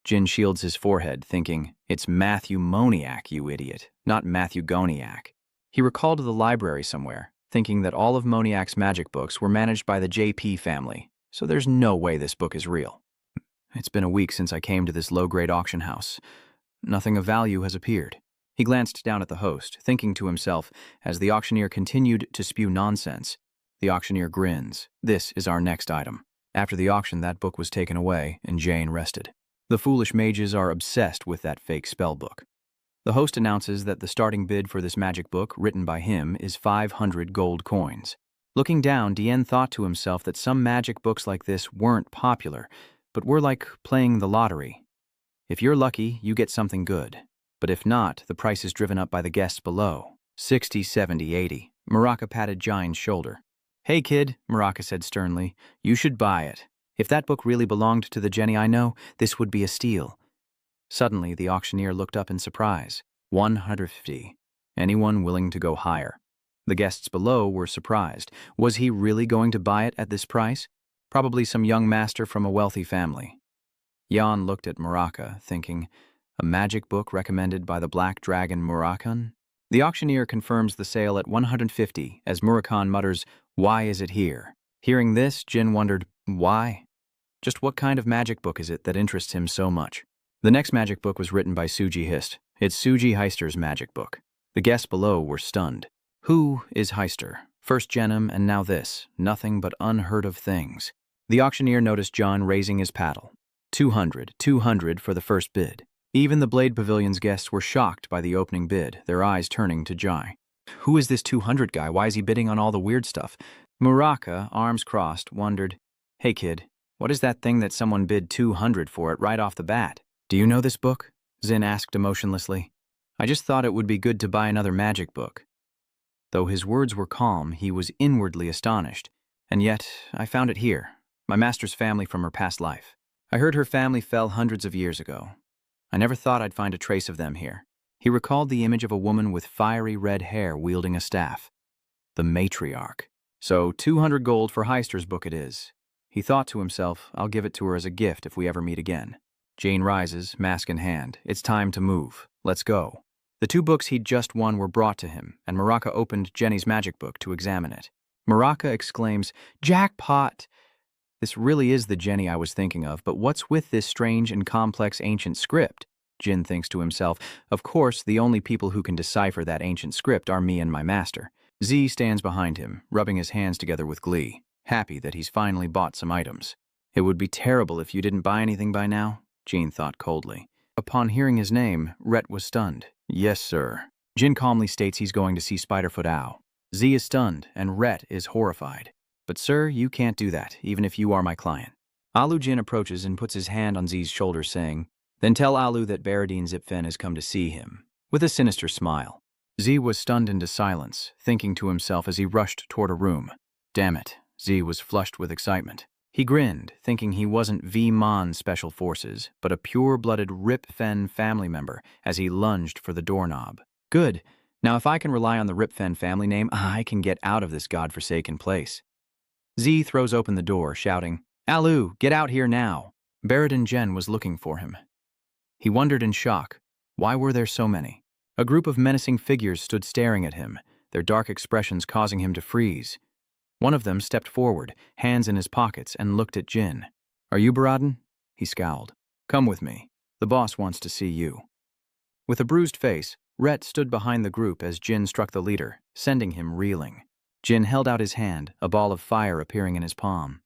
Jin shields his forehead, thinking, it's Matthew Moniac, you idiot, not Matthew Goniac. He recalled the library somewhere, thinking that all of Moniac's magic books were managed by the JP family, so there's no way this book is real. It's been a week since I came to this low-grade auction house. Nothing of value has appeared. He glanced down at the host, thinking to himself, as the auctioneer continued to spew nonsense. The auctioneer grins. This is our next item. After the auction, that book was taken away, and Jane rested. The foolish mages are obsessed with that fake spell book. The host announces that the starting bid for this magic book, written by him, is 500 gold coins. Looking down, Dien thought to himself that some magic books like this weren't popular, but were like playing the lottery. If you're lucky, you get something good. But if not, the price is driven up by the guests below. 60, 70, 80. Mangaka patted Jine's shoulder. Hey kid, Mangaka said sternly, you should buy it. If that book really belonged to the Jenny I know, this would be a steal. Suddenly, the auctioneer looked up in surprise. 150. Anyone willing to go higher? The guests below were surprised. Was he really going to buy it at this price? Probably some young master from a wealthy family. Jan looked at Mangaka, thinking, a magic book recommended by the Black Dragon Murakhan? The auctioneer confirms the sale at 150 as Murakhan mutters, why is it here? Hearing this, Jin wondered, why? Just what kind of magic book is it that interests him so much? The next magic book was written by Suji Hist. It's Suji Heister's magic book. The guests below were stunned. Who is Heister? First Genom and now this. Nothing but unheard of things. The auctioneer noticed John raising his paddle. 200 for the first bid. Even the Blade Pavilion's guests were shocked by the opening bid, their eyes turning to Jai. Who is this 200 guy? Why is he bidding on all the weird stuff? Mangaka, arms crossed, wondered, hey kid, what is that thing that someone bid 200 for it right off the bat? Do you know this book? Zin asked emotionlessly. I just thought it would be good to buy another magic book. Though his words were calm, he was inwardly astonished. And yet, I found it here, my master's family from her past life. I heard her family fell hundreds of years ago. I never thought I'd find a trace of them here. He recalled the image of a woman with fiery red hair wielding a staff. The matriarch. So 200 gold for Heister's book it is. He thought to himself, I'll give it to her as a gift if we ever meet again. Jane rises, mask in hand. It's time to move. Let's go. The two books he'd just won were brought to him, and Mangaka opened Jenny's magic book to examine it. Mangaka exclaims, jackpot! This really is the Jenny I was thinking of, but what's with this strange and complex ancient script? Jin thinks to himself, of course, the only people who can decipher that ancient script are me and my master. Z stands behind him, rubbing his hands together with glee, happy that he's finally bought some items. It would be terrible if you didn't buy anything by now, Jin thought coldly. Upon hearing his name, Rhett was stunned. Yes, sir. Jin calmly states he's going to see Spiderfoot Owl. Z is stunned, and Rhett is horrified. But sir, you can't do that, even if you are my client. Alu Jin approaches and puts his hand on Z's shoulder, saying, then tell Alu that Veridin Zipfen has come to see him, with a sinister smile. Z was stunned into silence, thinking to himself as he rushed toward a room. Damn it, Z was flushed with excitement. He grinned, thinking he wasn't V-Mon Special Forces, but a pure-blooded Rip Fen family member as he lunged for the doorknob. Good. Now if I can rely on the Rip Fen family name, I can get out of this godforsaken place. Z throws open the door, shouting, Alu, get out here now. Veridin Jen was looking for him. He wondered in shock. Why were there so many? A group of menacing figures stood staring at him, their dark expressions causing him to freeze. One of them stepped forward, hands in his pockets, and looked at Jin. Are you Veridin? He scowled. Come with me. The boss wants to see you. With a bruised face, Rhett stood behind the group as Jin struck the leader, sending him reeling. Jin held out his hand, a ball of fire appearing in his palm.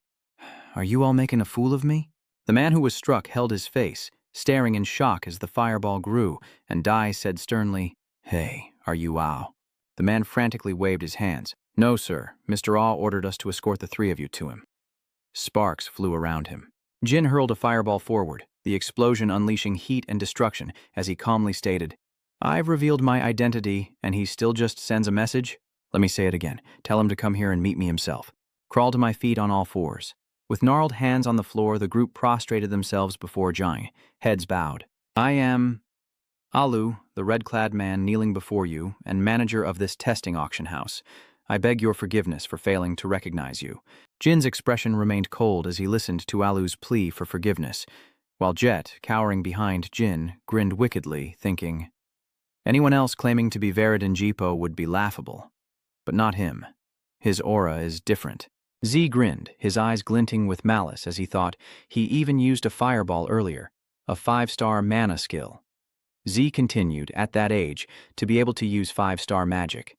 Are you all making a fool of me? The man who was struck held his face, staring in shock as the fireball grew, and Dai said sternly, Hey, are you Ao? The man frantically waved his hands. No, sir. Mr. Aw ordered us to escort the three of you to him. Sparks flew around him. Jin hurled a fireball forward, the explosion unleashing heat and destruction as he calmly stated, I've revealed my identity, and he still just sends a message? Let me say it again. Tell him to come here and meet me himself. Crawl to my feet on all fours. With gnarled hands on the floor, the group prostrated themselves before Jai, heads bowed. I am Alu, the red-clad man kneeling before you, and manager of this testing auction house. I beg your forgiveness for failing to recognize you. Jin's expression remained cold as he listened to Alu's plea for forgiveness, while Jet, cowering behind Jin, grinned wickedly, thinking, anyone else claiming to be Veridin Jipo would be laughable, but not him. His aura is different. Z grinned, his eyes glinting with malice as he thought he even used a fireball earlier, a 5-star mana skill. Z continued, at that age, to be able to use 5-star magic.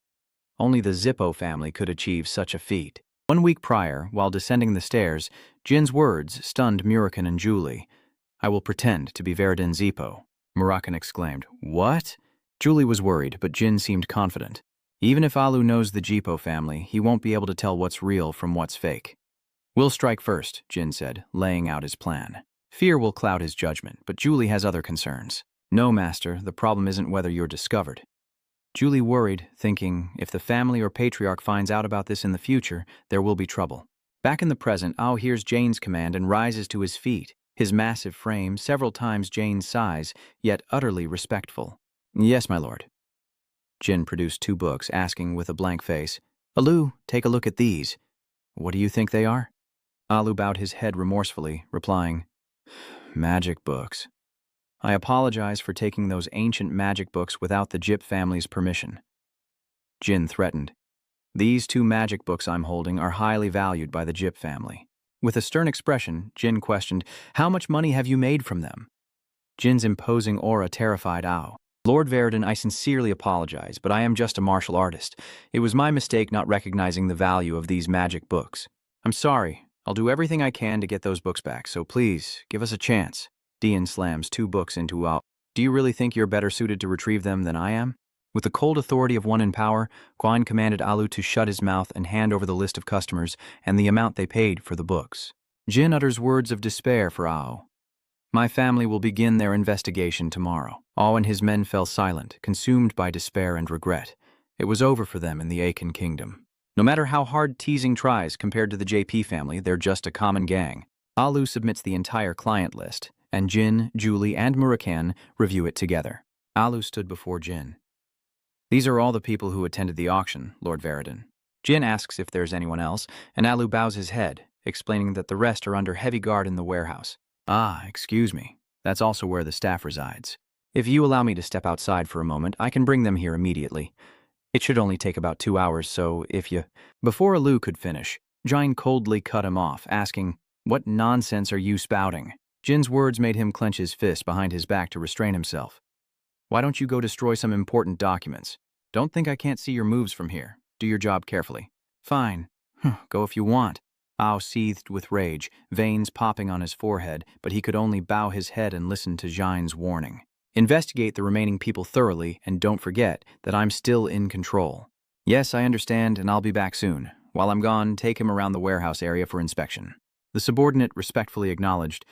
Only the Zippo family could achieve such a feat. 1 week prior, while descending the stairs, Jin's words stunned Murakan and Julie. I will pretend to be Veridin Zippo. Murakan exclaimed, What? Julie was worried, but Jin seemed confident. Even if Alu knows the Jipo family, he won't be able to tell what's real from what's fake. We'll strike first, Jin said, laying out his plan. Fear will cloud his judgment, but Julie has other concerns. No, Master, the problem isn't whether you're discovered. Julie worried, thinking, if the family or Patriarch finds out about this in the future, there will be trouble. Back in the present, Ao hears Jane's command and rises to his feet, his massive frame several times Jane's size, yet utterly respectful. Yes, my lord. Jin produced 2 books, asking with a blank face, Alu, take a look at these. What do you think they are? Alu bowed his head remorsefully, replying, Magic books. I apologize for taking those ancient magic books without the Jip family's permission. Jin threatened. These 2 magic books I'm holding are highly valued by the Jip family. With a stern expression, Jin questioned, How much money have you made from them? Jin's imposing aura terrified Ao. Lord Veridin, I sincerely apologize, but I am just a martial artist. It was my mistake not recognizing the value of these magic books. I'm sorry. I'll do everything I can to get those books back, so please, give us a chance. Dian slams 2 books into Ao. Do you really think you're better suited to retrieve them than I am? With the cold authority of one in power, Conin commanded Alu to shut his mouth and hand over the list of customers and the amount they paid for the books. Jin utters words of despair for Ao. My family will begin their investigation tomorrow. Ao and his men fell silent, consumed by despair and regret. It was over for them in the Akan kingdom. No matter how hard teasing tries compared to the JP family, they're just a common gang. Alu submits the entire client list, and Jin, Julie, and Murakan review it together. Alu stood before Jin. These are all the people who attended the auction, Lord Veridin. Jin asks if there's anyone else, and Alu bows his head, explaining that the rest are under heavy guard in the warehouse. Ah, excuse me. That's also where the staff resides. If you allow me to step outside for a moment, I can bring them here immediately. It should only take about 2 hours, so if you... Before Alu could finish, Jin coldly cut him off, asking, What nonsense are you spouting? Jin's words made him clench his fist behind his back to restrain himself. Why don't you go destroy some important documents? Don't think I can't see your moves from here. Do your job carefully. Fine. Go if you want. Ao seethed with rage, veins popping on his forehead, but he could only bow his head and listen to Jin's warning. Investigate the remaining people thoroughly, and don't forget that I'm still in control. Yes, I understand, and I'll be back soon. While I'm gone, take him around the warehouse area for inspection. The subordinate respectfully acknowledged,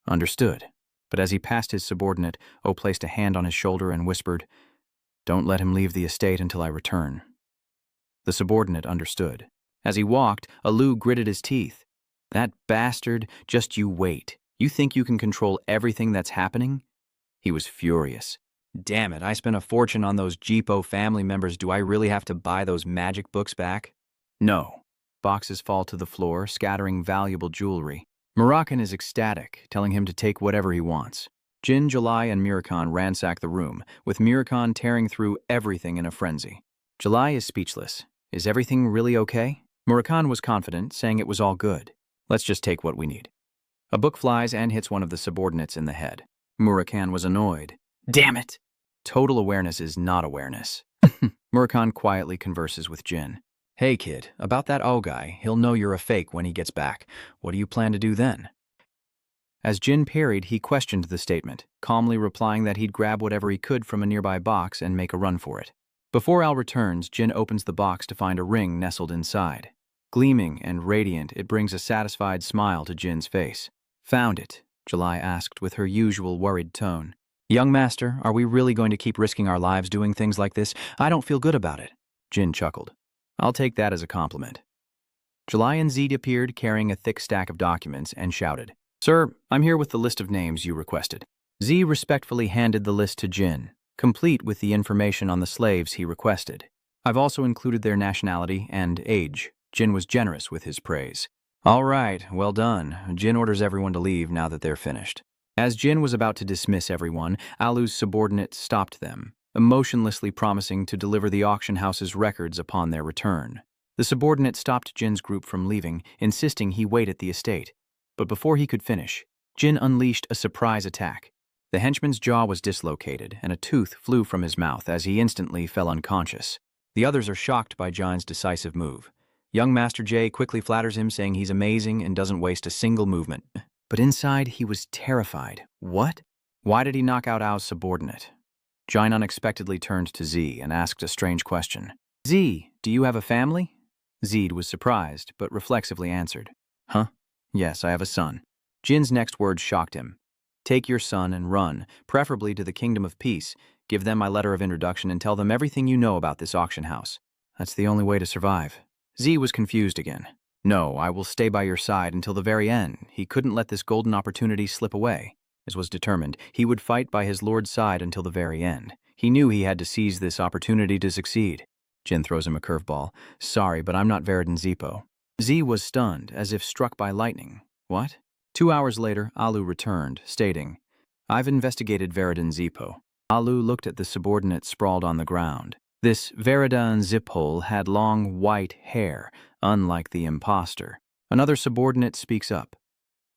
Understood. But as he passed his subordinate, O placed a hand on his shoulder and whispered, Don't let him leave the estate until I return. The subordinate understood. As he walked, Alu gritted his teeth. That bastard, just you wait. You think you can control everything that's happening? He was furious. Damn it, I spent a fortune on those Jipo family members. Do I really have to buy those magic books back? No. Boxes fall to the floor, scattering valuable jewelry. Murakan is ecstatic, telling him to take whatever he wants. Jin, July, and Murakan ransack the room, with Murakan tearing through everything in a frenzy. July is speechless. Is everything really okay? Murakan was confident, saying it was all good. Let's just take what we need. A book flies and hits one of the subordinates in the head. Murakan was annoyed. Damn it! Total awareness is not awareness. Murakan quietly converses with Jin. Hey kid, about that O guy, he'll know you're a fake when he gets back. What do you plan to do then? As Jin parried, he questioned the statement, calmly replying that he'd grab whatever he could from a nearby box and make a run for it. Before Al returns, Jin opens the box to find a ring nestled inside. Gleaming and radiant, it brings a satisfied smile to Jin's face. Found it, July asked with her usual worried tone. Young master, are we really going to keep risking our lives doing things like this? I don't feel good about it. Jin chuckled. I'll take that as a compliment. July and Zed appeared carrying a thick stack of documents and shouted, Sir, I'm here with the list of names you requested. Z respectfully handed the list to Jin, complete with the information on the slaves he requested. I've also included their nationality and age. Jin was generous with his praise. All right, well done. Jin orders everyone to leave now that they're finished. As Jin was about to dismiss everyone, Alu's subordinate stopped them, emotionlessly promising to deliver the auction house's records upon their return. The subordinate stopped Jin's group from leaving, insisting he wait at the estate. But before he could finish, Jin unleashed a surprise attack. The henchman's jaw was dislocated, and a tooth flew from his mouth as he instantly fell unconscious. The others are shocked by Jin's decisive move. Young Master J quickly flatters him, saying he's amazing and doesn't waste a single movement. But inside, he was terrified. What? Why did he knock out Ao's subordinate? Jin unexpectedly turned to Z and asked a strange question. Z, do you have a family? Zed was surprised, but reflexively answered. Huh? Yes, I have a son. Jin's next words shocked him. Take your son and run, preferably to the Kingdom of Peace. Give them my letter of introduction and tell them everything you know about this auction house. That's the only way to survive. Z was confused again. No, I will stay by your side until the very end. He couldn't let this golden opportunity slip away. As was determined, he would fight by his lord's side until the very end. He knew he had to seize this opportunity to succeed. Jin throws him a curveball. Sorry, but I'm not Veridin Zipo. Z was stunned, as if struck by lightning. What? 2 hours later, Alu returned, stating, I've investigated Veridin Zipo. Alu looked at the subordinate sprawled on the ground. This Veridin Ziphole had long, white hair, unlike the imposter. Another subordinate speaks up.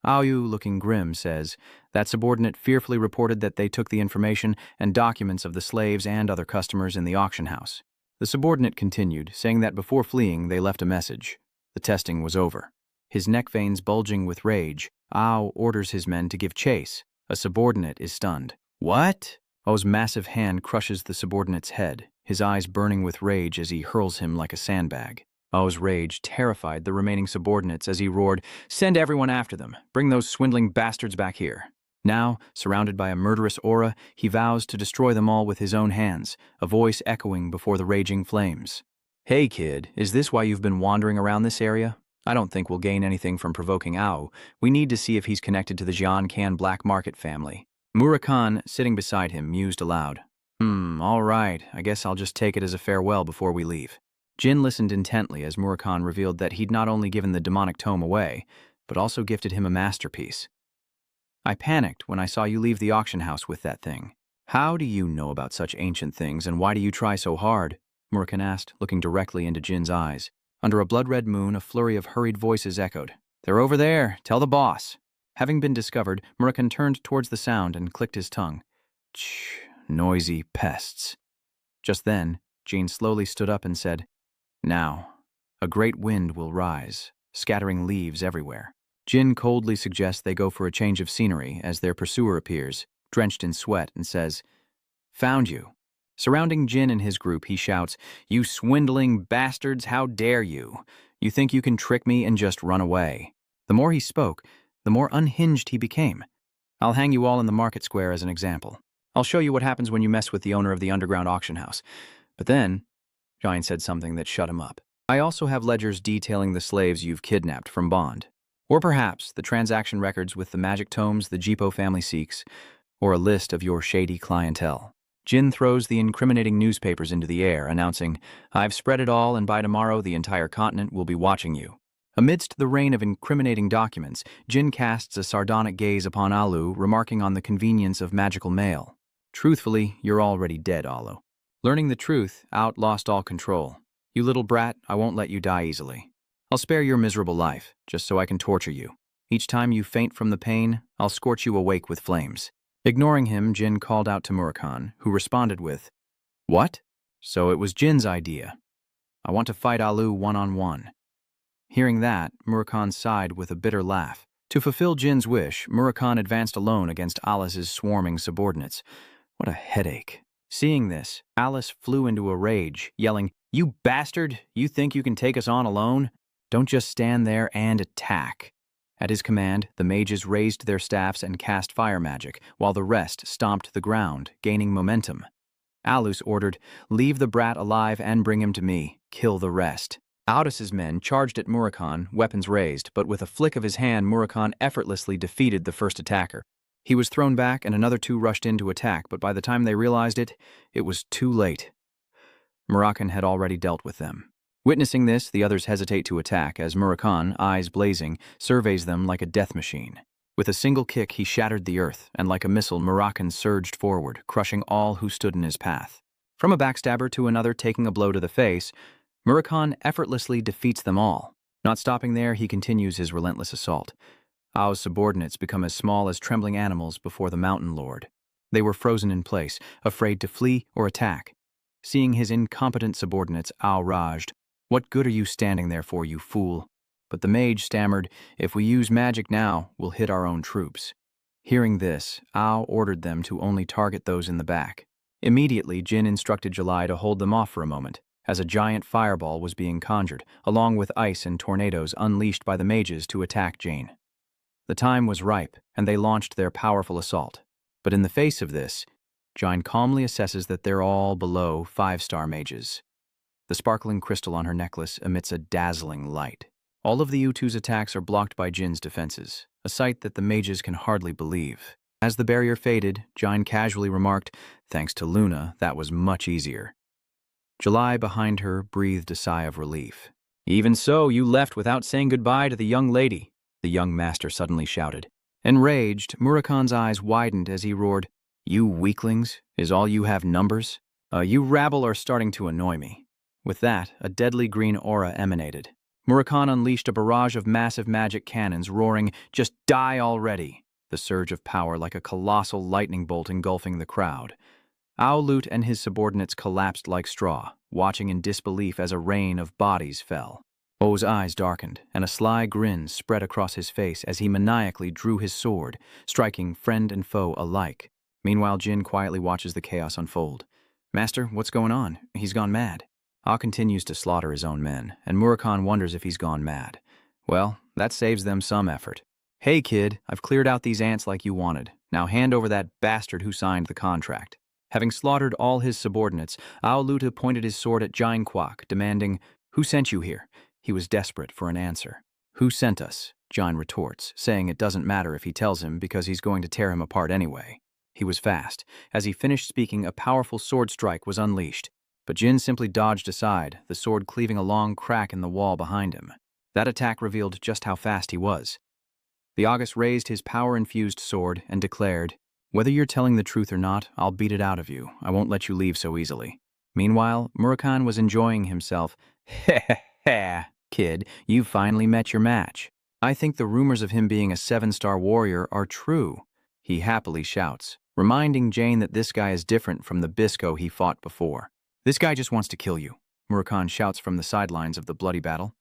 Aoyu, looking grim, says, that subordinate fearfully reported that they took the information and documents of the slaves and other customers in the auction house. The subordinate continued, saying that before fleeing they left a message. The testing was over. His neck veins bulging with rage, Ao orders his men to give chase. A subordinate is stunned. What? O's massive hand crushes the subordinate's head, his eyes burning with rage as he hurls him like a sandbag. O's rage terrified the remaining subordinates as he roared, Send everyone after them. Bring those swindling bastards back here. Now, surrounded by a murderous aura, he vows to destroy them all with his own hands, a voice echoing before the raging flames. Hey kid, is this why you've been wandering around this area? I don't think we'll gain anything from provoking Ao. We need to see if he's connected to the Jian-Kan black market family. Murakhan, sitting beside him, mused aloud. All right, I guess I'll just take it as a farewell before we leave. Jin listened intently as Murakhan revealed that he'd not only given the demonic tome away, but also gifted him a masterpiece. I panicked when I saw you leave the auction house with that thing. How do you know about such ancient things, and why do you try so hard? Murakhan asked, looking directly into Jin's eyes. Under a blood-red moon, a flurry of hurried voices echoed. They're over there. Tell the boss. Having been discovered, Murakhan turned towards the sound and clicked his tongue. Shh, noisy pests. Just then, Jin slowly stood up and said, Now, a great wind will rise, scattering leaves everywhere. Jin coldly suggests they go for a change of scenery as their pursuer appears, drenched in sweat, and says, Found you. Surrounding Jin and his group, he shouts, You swindling bastards, how dare you? You think you can trick me and just run away. The more he spoke, the more unhinged he became. I'll hang you all in the market square as an example. I'll show you what happens when you mess with the owner of the underground auction house. But then, Giant said something that shut him up. I also have ledgers detailing the slaves you've kidnapped from Bond. Or perhaps the transaction records with the magic tomes the Jipo family seeks, or a list of your shady clientele. Jin throws the incriminating newspapers into the air, announcing, I've spread it all, and by tomorrow the entire continent will be watching you. Amidst the rain of incriminating documents, Jin casts a sardonic gaze upon Alu, remarking on the convenience of magical mail. Truthfully, you're already dead, Alu. Learning the truth, Out lost all control. You little brat, I won't let you die easily. I'll spare your miserable life, just so I can torture you. Each time you faint from the pain, I'll scorch you awake with flames. Ignoring him, Jin called out to Murakhan, who responded with, What? So it was Jin's idea. I want to fight Alu one-on-one. Hearing that, Murakhan sighed with a bitter laugh. To fulfill Jin's wish, Murakhan advanced alone against Alice's swarming subordinates. What a headache. Seeing this, Alice flew into a rage, yelling, You bastard! You think you can take us on alone? Don't just stand there and attack. At his command, the mages raised their staffs and cast fire magic, while the rest stomped the ground, gaining momentum. Alus ordered, Leave the brat alive and bring him to me. Kill the rest. Audis's men charged at Murakhan, weapons raised, but with a flick of his hand, Murakhan effortlessly defeated the first attacker. He was thrown back and another two rushed in to attack, but by the time they realized it, it was too late. Murakhan had already dealt with them. Witnessing this, the others hesitate to attack as Murakhan, eyes blazing, surveys them like a death machine. With a single kick, he shattered the earth, and like a missile, Murakhan surged forward, crushing all who stood in his path. From a backstabber to another taking a blow to the face, Murakhan effortlessly defeats them all. Not stopping there, he continues his relentless assault. Ao's subordinates become as small as trembling animals before the Mountain Lord. They were frozen in place, afraid to flee or attack. Seeing his incompetent subordinates, Ao raged, What good are you standing there for, you fool? But the mage stammered, If we use magic now, we'll hit our own troops. Hearing this, Ao ordered them to only target those in the back. Immediately, Jin instructed July to hold them off for a moment, as a giant fireball was being conjured, along with ice and tornadoes unleashed by the mages to attack Jane. The time was ripe, and they launched their powerful assault. But in the face of this, Jine calmly assesses that they're all below 5-star mages. The sparkling crystal on her necklace emits a dazzling light. All of the Utu's attacks are blocked by Jin's defenses, a sight that the mages can hardly believe. As the barrier faded, Jine casually remarked, "Thanks to Luna, that was much easier." July, behind her, breathed a sigh of relief. "Even so, you left without saying goodbye to the young lady," the young master suddenly shouted. Enraged, Murakan's eyes widened as he roared, "You weaklings, is all you have numbers? You rabble are starting to annoy me." With that, a deadly green aura emanated. Murakan unleashed a barrage of massive magic cannons, roaring, "Just die already!" The surge of power like a colossal lightning bolt engulfing the crowd. Owlut and his subordinates collapsed like straw, watching in disbelief as a rain of bodies fell. O's eyes darkened, and a sly grin spread across his face as he maniacally drew his sword, striking friend and foe alike. Meanwhile, Jin quietly watches the chaos unfold. "Master, what's going on? He's gone mad." Ah continues to slaughter his own men, and Murakan wonders if he's gone mad. Well, that saves them some effort. "Hey kid, I've cleared out these ants like you wanted. Now hand over that bastard who signed the contract." Having slaughtered all his subordinates, Owluta pointed his sword at Jine Kwak, demanding, "Who sent you here?" He was desperate for an answer. "Who sent us?" Jine retorts, saying it doesn't matter if he tells him because he's going to tear him apart anyway. He was fast. As he finished speaking, a powerful sword strike was unleashed. But Jin simply dodged aside, the sword cleaving a long crack in the wall behind him. That attack revealed just how fast he was. The August raised his power-infused sword and declared, "Whether you're telling the truth or not, I'll beat it out of you. I won't let you leave so easily." Meanwhile, Murakan was enjoying himself. "Heh, kid, you've finally met your match. I think the rumors of him being a 7-star warrior are true," he happily shouts, reminding Jane that this guy is different from the Bisco he fought before. "This guy just wants to kill you," Murakan shouts from the sidelines of the bloody battle.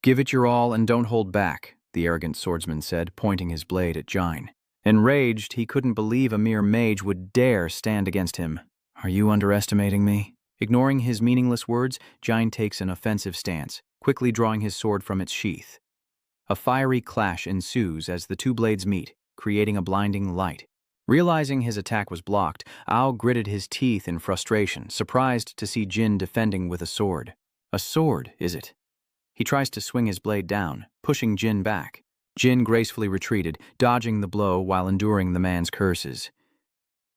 "Give it your all and don't hold back," the arrogant swordsman said, pointing his blade at Jine. Enraged, he couldn't believe a mere mage would dare stand against him. "Are you underestimating me?" Ignoring his meaningless words, Jine takes an offensive stance, quickly drawing his sword from its sheath. A fiery clash ensues as the two blades meet, creating a blinding light. Realizing his attack was blocked, Ao gritted his teeth in frustration, surprised to see Jin defending with a sword. A sword, is it? He tries to swing his blade down, pushing Jin back. Jin gracefully retreated, dodging the blow while enduring the man's curses.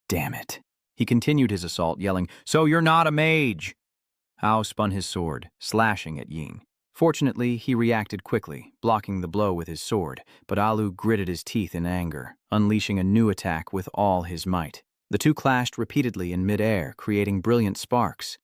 "Damn it." He continued his assault, yelling, "So you're not a mage!" Ao spun his sword, slashing at Ying. Fortunately, he reacted quickly, blocking the blow with his sword, but Alu gritted his teeth in anger, unleashing a new attack with all his might. The two clashed repeatedly in mid-air, creating brilliant sparks.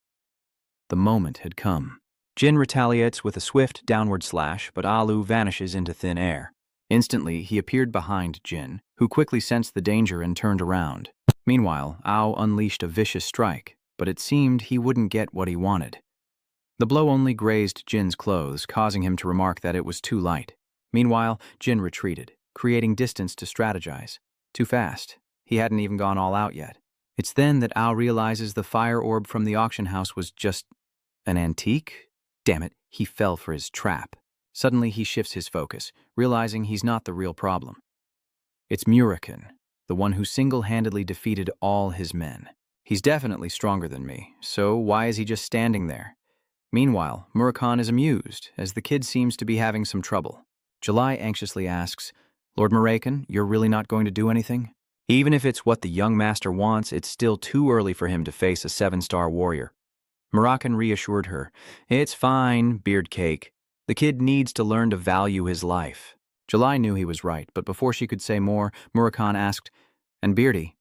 The moment had come. Jin retaliates with a swift downward slash, but Alu vanishes into thin air. Instantly, he appeared behind Jin, who quickly sensed the danger and turned around. Meanwhile, Ao unleashed a vicious strike, but it seemed he wouldn't get what he wanted. The blow only grazed Jin's clothes, causing him to remark that it was too light. Meanwhile, Jin retreated, creating distance to strategize. Too fast. He hadn't even gone all out yet. It's then that Ao realizes the fire orb from the auction house was just an antique? Damn it, he fell for his trap. Suddenly, he shifts his focus, realizing he's not the real problem. It's Murakan, the one who single-handedly defeated all his men. He's definitely stronger than me, so why is he just standing there? Meanwhile, Murakan is amused, as the kid seems to be having some trouble. July anxiously asks, "Lord Murakan, you're really not going to do anything?" Even if it's what the young master wants, it's still too early for him to face a 7-star warrior. Murakan reassured her, "It's fine, beard cake. The kid needs to learn to value his life." July knew he was right, but before she could say more, Murakan asked, "And Beardy,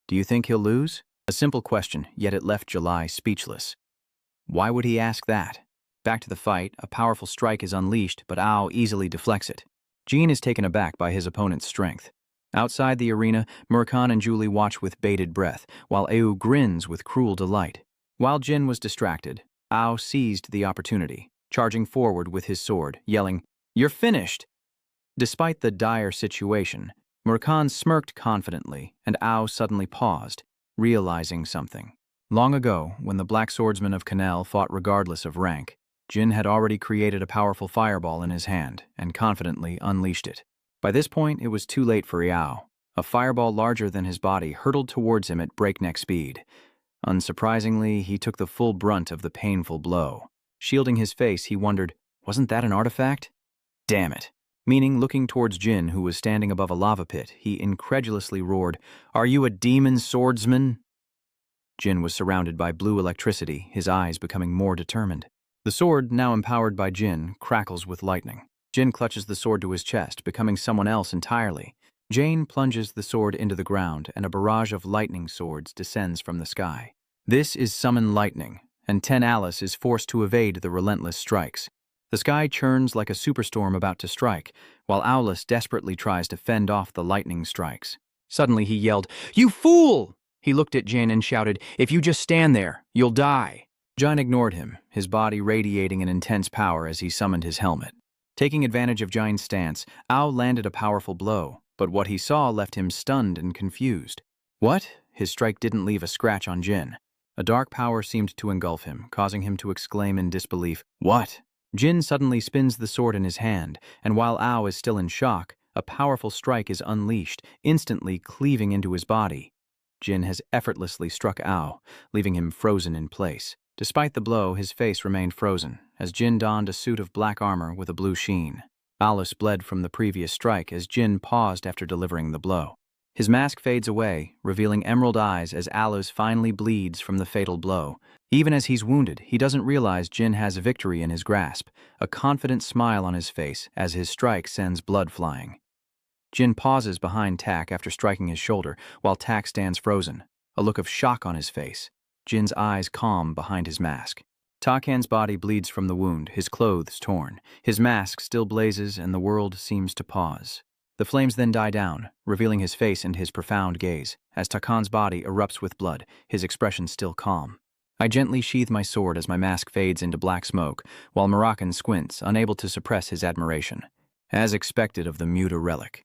do you think he'll lose?" A simple question, yet it left July speechless. Why would he ask that? Back to the fight, a powerful strike is unleashed, but Ao easily deflects it. Jean is taken aback by his opponent's strength. Outside the arena, Murakan and Julie watch with bated breath, while Ao grins with cruel delight. While Jin was distracted, Ao seized the opportunity, charging forward with his sword, yelling, "You're finished!" Despite the dire situation, Murakan smirked confidently, and Ao suddenly paused, realizing something. Long ago, when the Black Swordsmen of Canel fought regardless of rank, Jin had already created a powerful fireball in his hand and confidently unleashed it. By this point, it was too late for Yao. A fireball larger than his body hurtled towards him at breakneck speed. Unsurprisingly, he took the full brunt of the painful blow. Shielding his face, he wondered, wasn't that an artifact? Damn it. Meaning, looking towards Jin, who was standing above a lava pit, he incredulously roared, "Are you a demon swordsman?" Jin was surrounded by blue electricity, his eyes becoming more determined. The sword, now empowered by Jin, crackles with lightning. Jin clutches the sword to his chest, becoming someone else entirely. Jane plunges the sword into the ground, and a barrage of lightning swords descends from the sky. This is Summon Lightning, and Ten Alice is forced to evade the relentless strikes. The sky churns like a superstorm about to strike, while Lawless desperately tries to fend off the lightning strikes. Suddenly he yelled, "You fool!" He looked at Jin and shouted, "If you just stand there, you'll die." Jin ignored him, his body radiating an intense power as he summoned his helmet. Taking advantage of Jin's stance, Ao landed a powerful blow, but what he saw left him stunned and confused. What? His strike didn't leave a scratch on Jin. A dark power seemed to engulf him, causing him to exclaim in disbelief, "What?" Jin suddenly spins the sword in his hand, and while Ao is still in shock, a powerful strike is unleashed, instantly cleaving into his body. Jin has effortlessly struck Ao, leaving him frozen in place. Despite the blow, his face remained frozen, as Jin donned a suit of black armor with a blue sheen. Alice bled from the previous strike as Jin paused after delivering the blow. His mask fades away, revealing emerald eyes as Alice finally bleeds from the fatal blow. Even as he's wounded, he doesn't realize Jin has victory in his grasp, a confident smile on his face as his strike sends blood flying. Jin pauses behind Tak after striking his shoulder, while Tak stands frozen, a look of shock on his face. Jin's eyes calm behind his mask. Takan's body bleeds from the wound, his clothes torn. His mask still blazes and the world seems to pause. The flames then die down, revealing his face and his profound gaze. As Takan's body erupts with blood, his expression still calm. I gently sheathe my sword as my mask fades into black smoke, while Moroccan squints, unable to suppress his admiration. As expected of the Muta relic.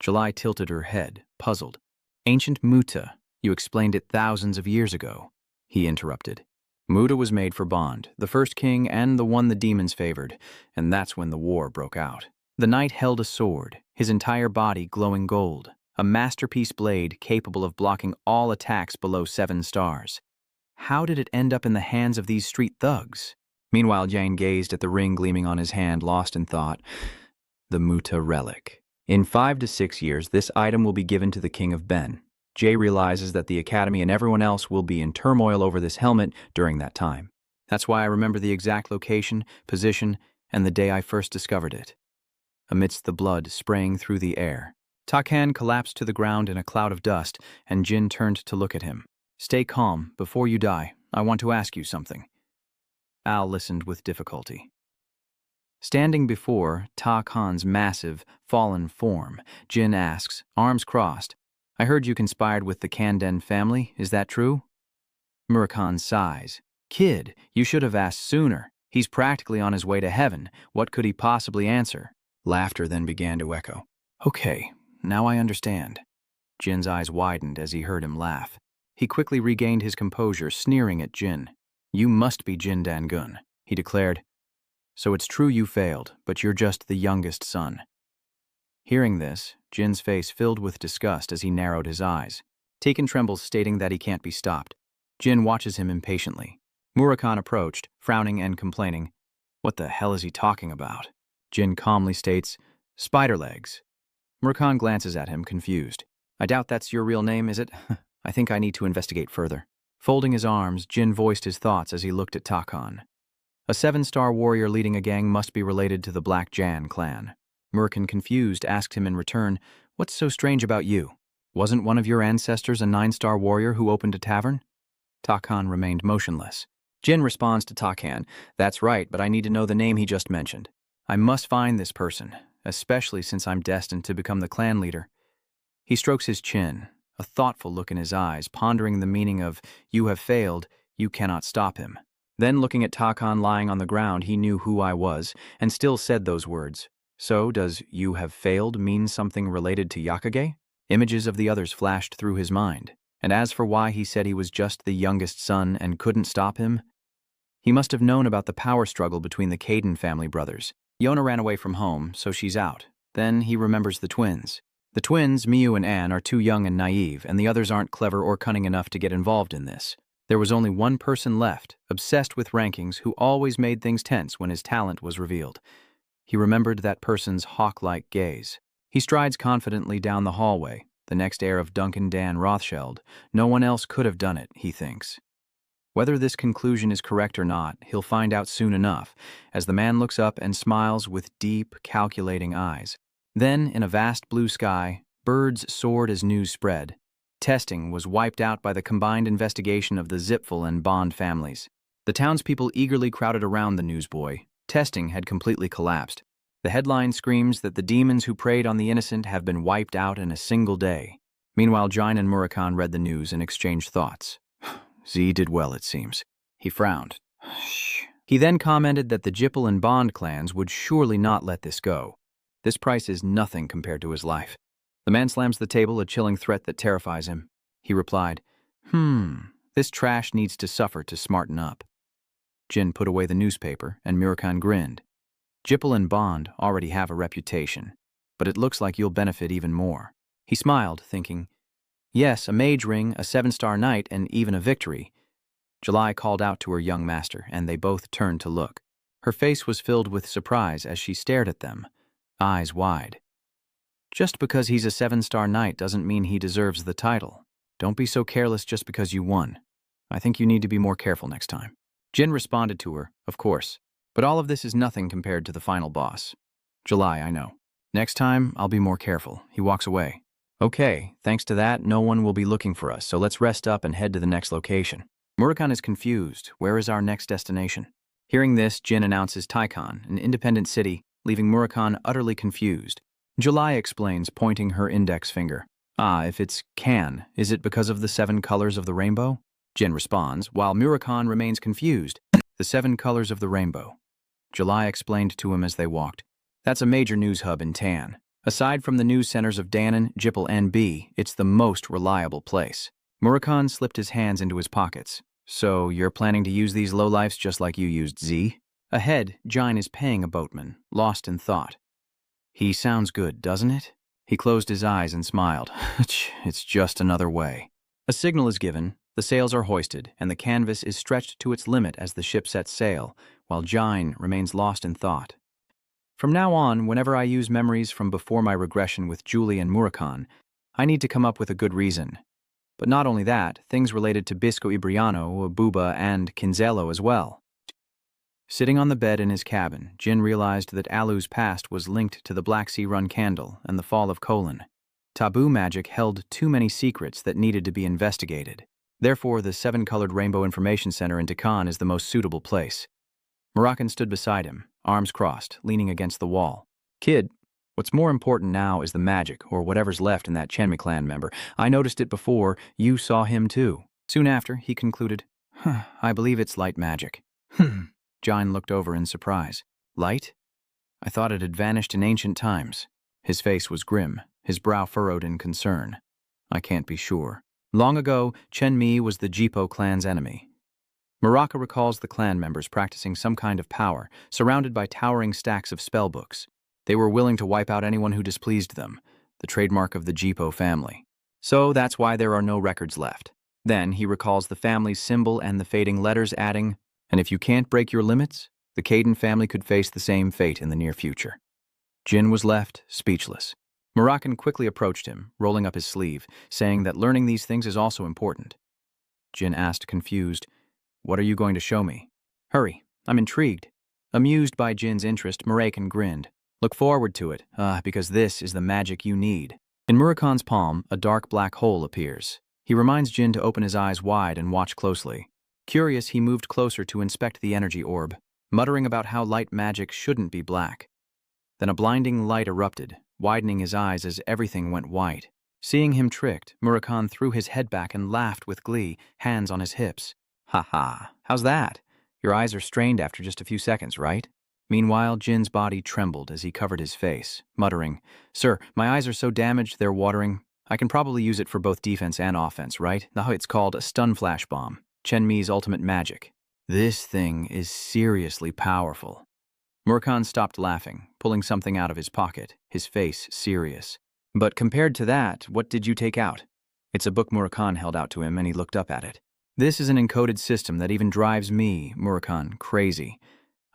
July tilted her head, puzzled. "Ancient Muta, you explained it thousands of years ago," he interrupted. "Muta was made for Bond, the first king and the one the demons favored, and that's when the war broke out. The knight held a sword, his entire body glowing gold, a masterpiece blade capable of blocking all attacks below 7 stars. How did it end up in the hands of these street thugs?" Meanwhile, Jane gazed at the ring gleaming on his hand, lost in thought. The Muta relic. In 5 to 6 years, this item will be given to the King of Ben. Jay realizes that the Academy and everyone else will be in turmoil over this helmet during that time. That's why I remember the exact location, position, and the day I first discovered it. Amidst the blood spraying through the air, Takan collapsed to the ground in a cloud of dust, and Jin turned to look at him. "Stay calm. Before you die, I want to ask you something." Al listened with difficulty. Standing before Takan's massive, fallen form, Jin asks, arms crossed, "I heard you conspired with the Kanden family, is that true?" Murakhan sighs. "Kid, you should have asked sooner. He's practically on his way to heaven. What could he possibly answer?" Laughter then began to echo. "Okay, now I understand." Jin's eyes widened as he heard him laugh. He quickly regained his composure, sneering at Jin. "You must be Jin Dangun," he declared. "So it's true you failed, but you're just the youngest son." Hearing this, Jin's face filled with disgust as he narrowed his eyes. Tikan trembles, stating that he can't be stopped. Jin watches him impatiently. Murakhan approached, frowning and complaining. "What the hell is he talking about?" Jin calmly states, "Spider legs." Murakhan glances at him, confused. "I doubt that's your real name, is it? I think I need to investigate further." Folding his arms, Jin voiced his thoughts as he looked at Takan. A 7-star warrior leading a gang must be related to the Black Jan clan. Murakhan, confused, asked him in return, "What's so strange about you? Wasn't one of your ancestors a 9-star warrior who opened a tavern?" Takan remained motionless. Jin responds to Takan, "That's right, but I need to know the name he just mentioned. I must find this person, especially since I'm destined to become the clan leader." He strokes his chin, a thoughtful look in his eyes, pondering the meaning of, "You have failed, you cannot stop him." Then, looking at Takan lying on the ground, he knew who I was, and still said those words. "So, does 'you have failed' mean something related to Yakage?" Images of the others flashed through his mind, And as for why he said he was just the youngest son and couldn't stop him, he must have known about the power struggle between the Caden family brothers. Yona ran away from home, so she's out. Then he remembers the twins. The twins, Miu and Anne, are too young and naive, and the others aren't clever or cunning enough to get involved in this. There was only one person left, obsessed with rankings, who always made things tense when his talent was revealed. He remembered that person's hawk-like gaze. He strides confidently down the hallway, the next heir of Duncan Dan Rothschild. No one else could have done it, he thinks. Whether this conclusion is correct or not, he'll find out soon enough, as the man looks up and smiles with deep, calculating eyes. Then, in a vast blue sky, birds soared as news spread. Testing was wiped out by the combined investigation of the Zipfel and Bond families. The townspeople eagerly crowded around the newsboy. Testing had completely collapsed. The headline screams that the demons who preyed on the innocent have been wiped out in a single day. Meanwhile, Jin and Murakhan read the news and exchanged thoughts. Z did well, it seems. He frowned. He then commented that the Zipfel and Bond clans would surely not let this go. This price is nothing compared to his life. The man slams the table, a chilling threat that terrifies him. He replied, this trash needs to suffer to smarten up. Jin put away the newspaper, and Murakhan grinned. Zipfel and Bond already have a reputation, but it looks like you'll benefit even more. He smiled, thinking, yes, a mage ring, a 7-star knight, and even a victory. July called out to her young master, and they both turned to look. Her face was filled with surprise as she stared at them, eyes wide. Just because he's a 7-star knight doesn't mean he deserves the title. Don't be so careless just because you won. I think you need to be more careful next time. Jin responded to her, of course, but all of this is nothing compared to the final boss. July, I know. Next time, I'll be more careful. He walks away. Okay, thanks to that, no one will be looking for us, so let's rest up and head to the next location. Murakhan is confused. Where is our next destination? Hearing this, Jin announces Tikan, an independent city, leaving Murakhan utterly confused. July explains, pointing her index finger. If it's can, is it because of the 7 colors of the rainbow? Jin responds, while Murakhan remains confused. The 7 colors of the rainbow. July explained to him as they walked. That's a major news hub in Tan. Aside from the news centers of Danan, Zipfel, and B, it's the most reliable place. Murakhan slipped his hands into his pockets. So, you're planning to use these lowlifes just like you used Z? Ahead, Jin is paying a boatman, lost in thought. He sounds good, doesn't it? He closed his eyes and smiled. It's just another way. A signal is given, the sails are hoisted, and the canvas is stretched to its limit as the ship sets sail, while Jin remains lost in thought. From now on, whenever I use memories from before my regression with Julie and Murakhan, I need to come up with a good reason. But not only that, things related to Bisco Ibriano, Buba, and Kinzello as well. Sitting on the bed in his cabin, Jin realized that Alu's past was linked to the Black Sea Run candle and the fall of Colin. Taboo magic held too many secrets that needed to be investigated. Therefore, the 7-colored Rainbow Information Center in Tikan is the most suitable place. Murakhan stood beside him, arms crossed, leaning against the wall. Kid, what's more important now is the magic, or whatever's left in that Chenmi clan member. I noticed it before. You saw him too. Soon after, he concluded, I believe it's light magic. Jin looked over in surprise. Light? I thought it had vanished in ancient times. His face was grim, his brow furrowed in concern. I can't be sure. Long ago, Chenmi was the Jipo clan's enemy. Muraka recalls the clan members practicing some kind of power, surrounded by towering stacks of spellbooks. They were willing to wipe out anyone who displeased them, the trademark of the Jipo family. So that's why there are no records left. Then he recalls the family's symbol and the fading letters, adding, and if you can't break your limits, the Caden family could face the same fate in the near future. Jin was left speechless. Murakhan quickly approached him, rolling up his sleeve, saying that learning these things is also important. Jin asked, confused, what are you going to show me? Hurry, I'm intrigued. Amused by Jin's interest, Murakhan grinned. Look forward to it, because this is the magic you need. In Murakhan's palm, a dark black hole appears. He reminds Jin to open his eyes wide and watch closely. Curious, he moved closer to inspect the energy orb, muttering about how light magic shouldn't be black. Then a blinding light erupted, widening his eyes as everything went white. Seeing him tricked, Murakhan threw his head back and laughed with glee, hands on his hips. Ha ha, how's that? Your eyes are strained after just a few seconds, right? Meanwhile, Jin's body trembled as he covered his face, muttering, Sir, my eyes are so damaged they're watering. I can probably use it for both defense and offense, right? Now it's called a stun flash bomb, Chen-Mi's ultimate magic. This thing is seriously powerful. Murakhan stopped laughing, pulling something out of his pocket, his face serious. But compared to that, what did you take out? It's a book Murakhan held out to him, and he looked up at it. This is an encoded system that even drives me, Murakhan, crazy.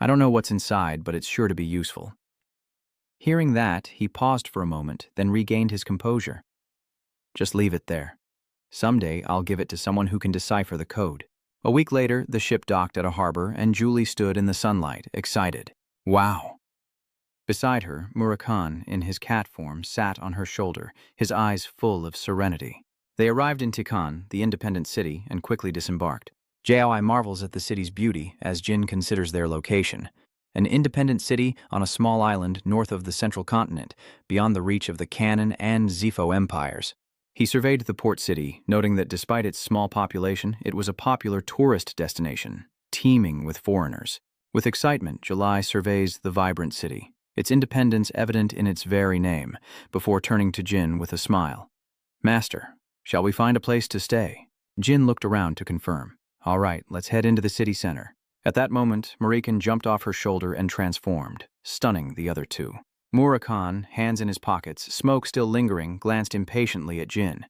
I don't know what's inside, but it's sure to be useful. Hearing that, he paused for a moment, then regained his composure. Just leave it there. Someday I'll give it to someone who can decipher the code. A week later, the ship docked at a harbor, and Julie stood in the sunlight, excited. Wow. Beside her, Murakhan, in his cat form, sat on her shoulder, his eyes full of serenity. They arrived in Tikan, the independent city, and quickly disembarked. Joi marvels at the city's beauty as Jin considers their location. An independent city on a small island north of the central continent, beyond the reach of the Conin and Zifo empires. He surveyed the port city, noting that despite its small population, it was a popular tourist destination, teeming with foreigners. With excitement, July surveys the vibrant city, its independence evident in its very name, before turning to Jin with a smile. Master, shall we find a place to stay? Jin looked around to confirm. All right, let's head into the city center. At that moment, Marikan jumped off her shoulder and transformed, stunning the other two. Murakhan, hands in his pockets, smoke still lingering, glanced impatiently at Jin.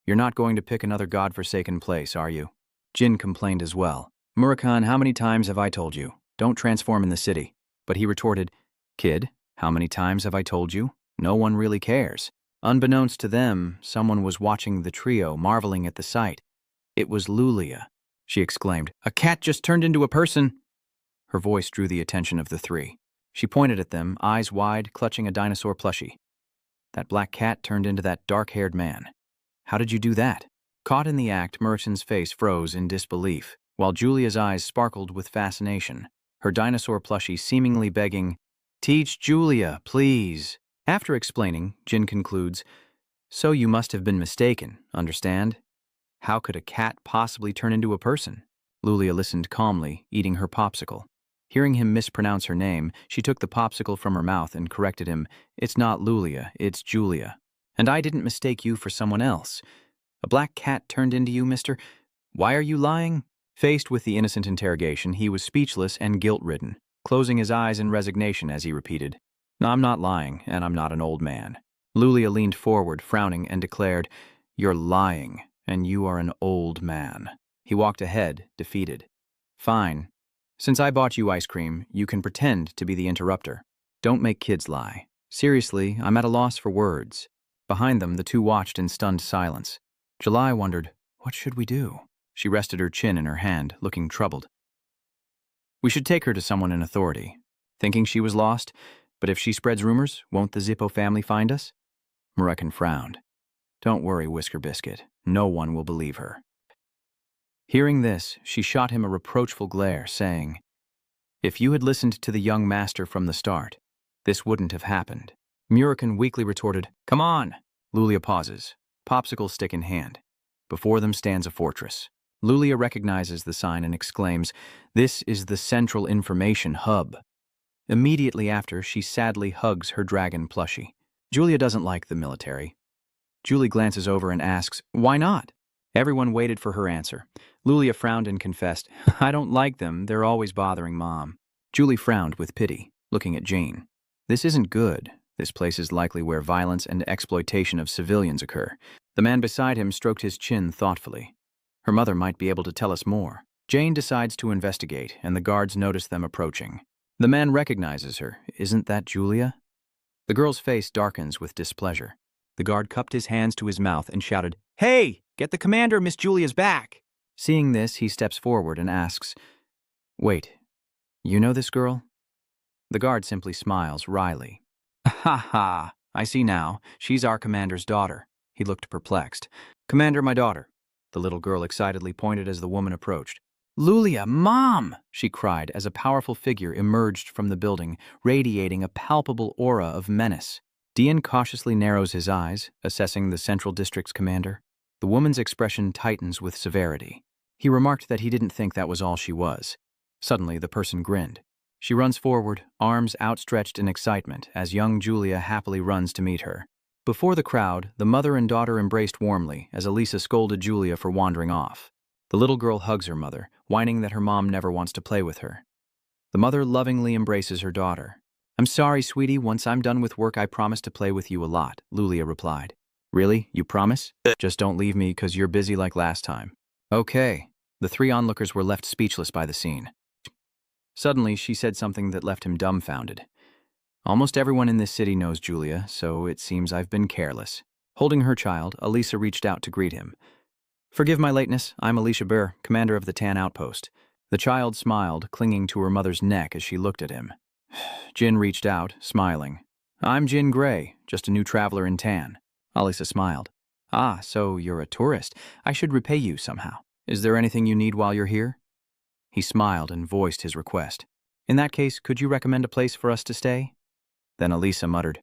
You're not going to pick another godforsaken place, are you? Jin complained as well. Murakhan, how many times have I told you? Don't transform in the city. But he retorted, Kid, how many times have I told you? No one really cares. Unbeknownst to them, someone was watching the trio, marveling at the sight. It was Lulia, she exclaimed. A cat just turned into a person. Her voice drew the attention of the three. She pointed at them, eyes wide, clutching a dinosaur plushie. That black cat turned into that dark-haired man. How did you do that? Caught in the act, Merchant's face froze in disbelief, while Julia's eyes sparkled with fascination, her dinosaur plushie seemingly begging, Teach Julia, please. After explaining, Jin concludes, So you must have been mistaken, understand? How could a cat possibly turn into a person? Lulia listened calmly, eating her popsicle. Hearing him mispronounce her name, she took the popsicle from her mouth and corrected him, It's not Lulia, it's Julia. And I didn't mistake you for someone else. A black cat turned into you, mister? Why are you lying? Faced with the innocent interrogation, he was speechless and guilt-ridden, closing his eyes in resignation as he repeated, No, I'm not lying, and I'm not an old man. Lulia leaned forward, frowning, and declared, You're lying, and you are an old man. He walked ahead, defeated. Fine. Since I bought you ice cream, you can pretend to be the interrupter. Don't make kids lie. Seriously, I'm at a loss for words. Behind them, the two watched in stunned silence. July wondered, What should we do? She rested her chin in her hand, looking troubled. We should take her to someone in authority. Thinking she was lost, but if she spreads rumors, won't the Zippo family find us? Murakhan frowned. Don't worry, Whisker Biscuit. No one will believe her. Hearing this, she shot him a reproachful glare, saying, If you had listened to the young master from the start, this wouldn't have happened. Murakhan weakly retorted, Come on! Lulia pauses, popsicle stick in hand. Before them stands a fortress. Lulia recognizes the sign and exclaims, This is the Central Information Hub. Immediately after, she sadly hugs her dragon plushie. Julia doesn't like the military. Julie glances over and asks, Why not? Everyone waited for her answer. Lulia frowned and confessed, I don't like them, they're always bothering Mom. Julie frowned with pity, looking at Jane. This isn't good. This place is likely where violence and exploitation of civilians occur. The man beside him stroked his chin thoughtfully. Her mother might be able to tell us more. Jane decides to investigate, and the guards notice them approaching. The man recognizes her. Isn't that Julia? The girl's face darkens with displeasure. The guard cupped his hands to his mouth and shouted, Hey, get the commander, Miss Julia's back. Seeing this, he steps forward and asks, Wait, you know this girl? The guard simply smiles wryly. Ha ha, I see now. She's our commander's daughter. He looked perplexed. Commander, my daughter. The little girl excitedly pointed as the woman approached. Lulia, Mom! She cried as a powerful figure emerged from the building, radiating a palpable aura of menace. Dian cautiously narrows his eyes, assessing the Central District's commander. The woman's expression tightens with severity. He remarked that he didn't think that was all she was. Suddenly, the person grinned. She runs forward, arms outstretched in excitement, as young Julia happily runs to meet her. Before the crowd, the mother and daughter embraced warmly as Elisa scolded Julia for wandering off. The little girl hugs her mother, whining that her mom never wants to play with her. The mother lovingly embraces her daughter. "I'm sorry, sweetie, once I'm done with work I promise to play with you a lot," Lulia replied. "Really? You promise? Just don't leave me 'cause you're busy like last time." "Okay." The three onlookers were left speechless by the scene. Suddenly, she said something that left him dumbfounded. "Almost everyone in this city knows Julia, so it seems I've been careless." Holding her child, Elisa reached out to greet him. "Forgive my lateness. I'm Alicia Burr, commander of the Tan Outpost." The child smiled, clinging to her mother's neck as she looked at him. Jin reached out, smiling. "I'm Jin Gray, just a new traveler in Tan." Elisa smiled. "Ah, so you're a tourist. I should repay you somehow. Is there anything you need while you're here?" He smiled and voiced his request. "In that case, could you recommend a place for us to stay?" Then Elisa muttered,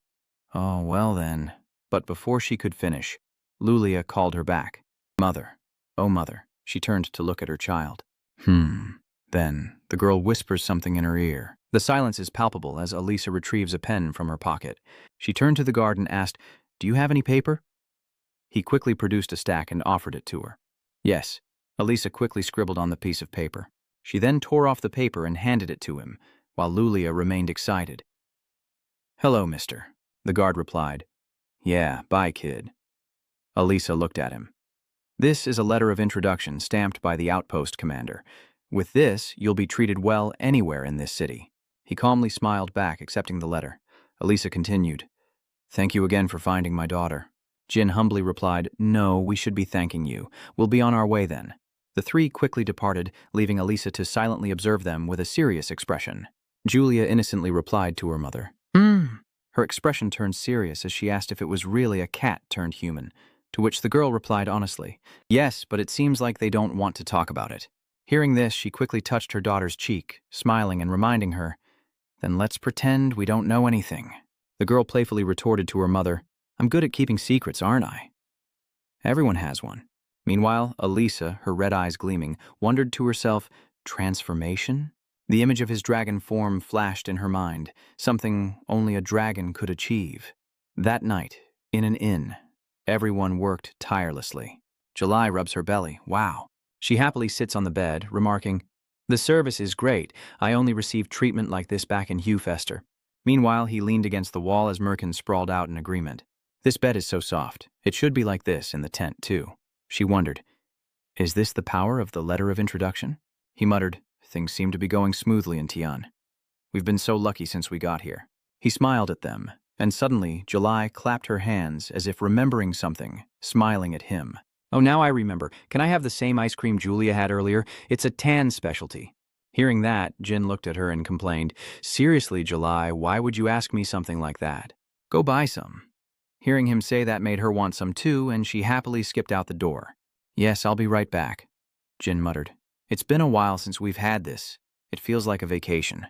"Oh, well then." But before she could finish, Lulia called her back. "Mother, oh mother." She turned to look at her child. Then the girl whispers something in her ear. The silence is palpable as Elisa retrieves a pen from her pocket. She turned to the guard and asked, "Do you have any paper?" He quickly produced a stack and offered it to her. "Yes." Elisa quickly scribbled on the piece of paper. She then tore off the paper and handed it to him, while Lulia remained excited. "Hello, mister," the guard replied. "Yeah, bye, kid." Elisa looked at him. "This is a letter of introduction stamped by the outpost commander. With this, you'll be treated well anywhere in this city." He calmly smiled back, accepting the letter. Elisa continued, "Thank you again for finding my daughter." Jin humbly replied, "No, we should be thanking you. We'll be on our way then." The three quickly departed, leaving Elisa to silently observe them with a serious expression. Julia innocently replied to her mother, Her expression turned serious as she asked if it was really a cat turned human, to which the girl replied honestly, "Yes, but it seems like they don't want to talk about it." Hearing this, she quickly touched her daughter's cheek, smiling and reminding her, "Then let's pretend we don't know anything." The girl playfully retorted to her mother, "I'm good at keeping secrets, aren't I?" Everyone has one. Meanwhile, Elisa, her red eyes gleaming, wondered to herself, transformation? The image of his dragon form flashed in her mind, something only a dragon could achieve. That night, in an inn, everyone worked tirelessly. July rubs her belly. Wow. She happily sits on the bed, remarking, "The service is great. I only received treatment like this back in Hewfester." Meanwhile, he leaned against the wall as Merkin sprawled out in agreement. "This bed is so soft. It should be like this in the tent, too." She wondered, "Is this the power of the letter of introduction?" He muttered, "Things seem to be going smoothly in Tian. We've been so lucky since we got here." He smiled at them, and suddenly July clapped her hands as if remembering something, smiling at him. "Oh, now I remember. Can I have the same ice cream Julia had earlier? It's a Tan specialty." Hearing that, Jin looked at her and complained, "Seriously, July, why would you ask me something like that? Go buy some." Hearing him say that made her want some too, and she happily skipped out the door. "Yes, I'll be right back," Jin muttered. "It's been a while since we've had this. It feels like a vacation."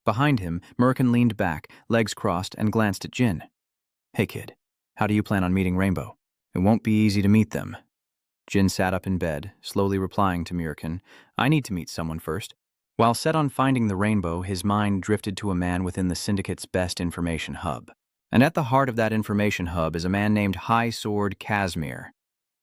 Behind him, Merkin leaned back, legs crossed, and glanced at Jin. "Hey, kid, how do you plan on meeting Rainbow? It won't be easy to meet them." Jin sat up in bed, slowly replying to Merkin, "I need to meet someone first." While set on finding the Rainbow, his mind drifted to a man within the Syndicate's best information hub. And at the heart of that information hub is a man named High Sword Casimir,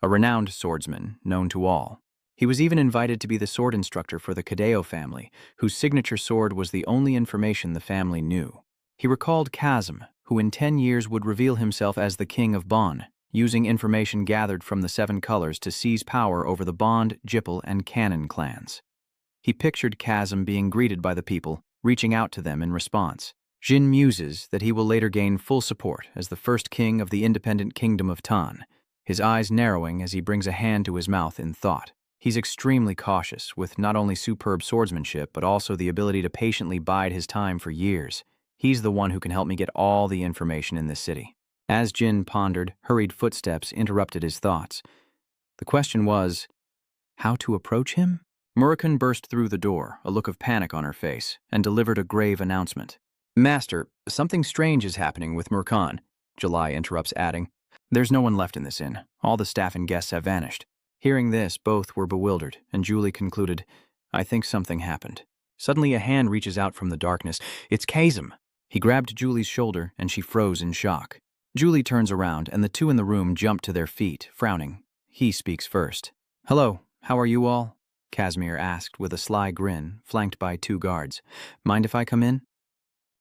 a renowned swordsman known to all. He was even invited to be the sword instructor for the Cadeo family, whose signature sword was the only information the family knew. He recalled Chasm, who in 10 years would reveal himself as the King of Bon, using information gathered from the 7 colors to seize power over the Bond, Jippel, and Canon clans. He pictured Chasm being greeted by the people, reaching out to them in response. Jin muses that he will later gain full support as the first king of the independent kingdom of Tan, his eyes narrowing as he brings a hand to his mouth in thought. He's extremely cautious, with not only superb swordsmanship, but also the ability to patiently bide his time for years. He's the one who can help me get all the information in this city. As Jin pondered, hurried footsteps interrupted his thoughts. The question was, how to approach him? Murakan burst through the door, a look of panic on her face, and delivered a grave announcement. "Master, something strange is happening with Murkan," July interrupts, adding, "There's no one left in this inn. All the staff and guests have vanished." Hearing this, both were bewildered, and Julie concluded, "I think something happened." Suddenly a hand reaches out from the darkness. It's Kazem. He grabbed Julie's shoulder, and she froze in shock. Julie turns around, and the two in the room jump to their feet, frowning. He speaks first. "Hello, how are you all?" Casimir asked with a sly grin, flanked by two guards. "Mind if I come in?"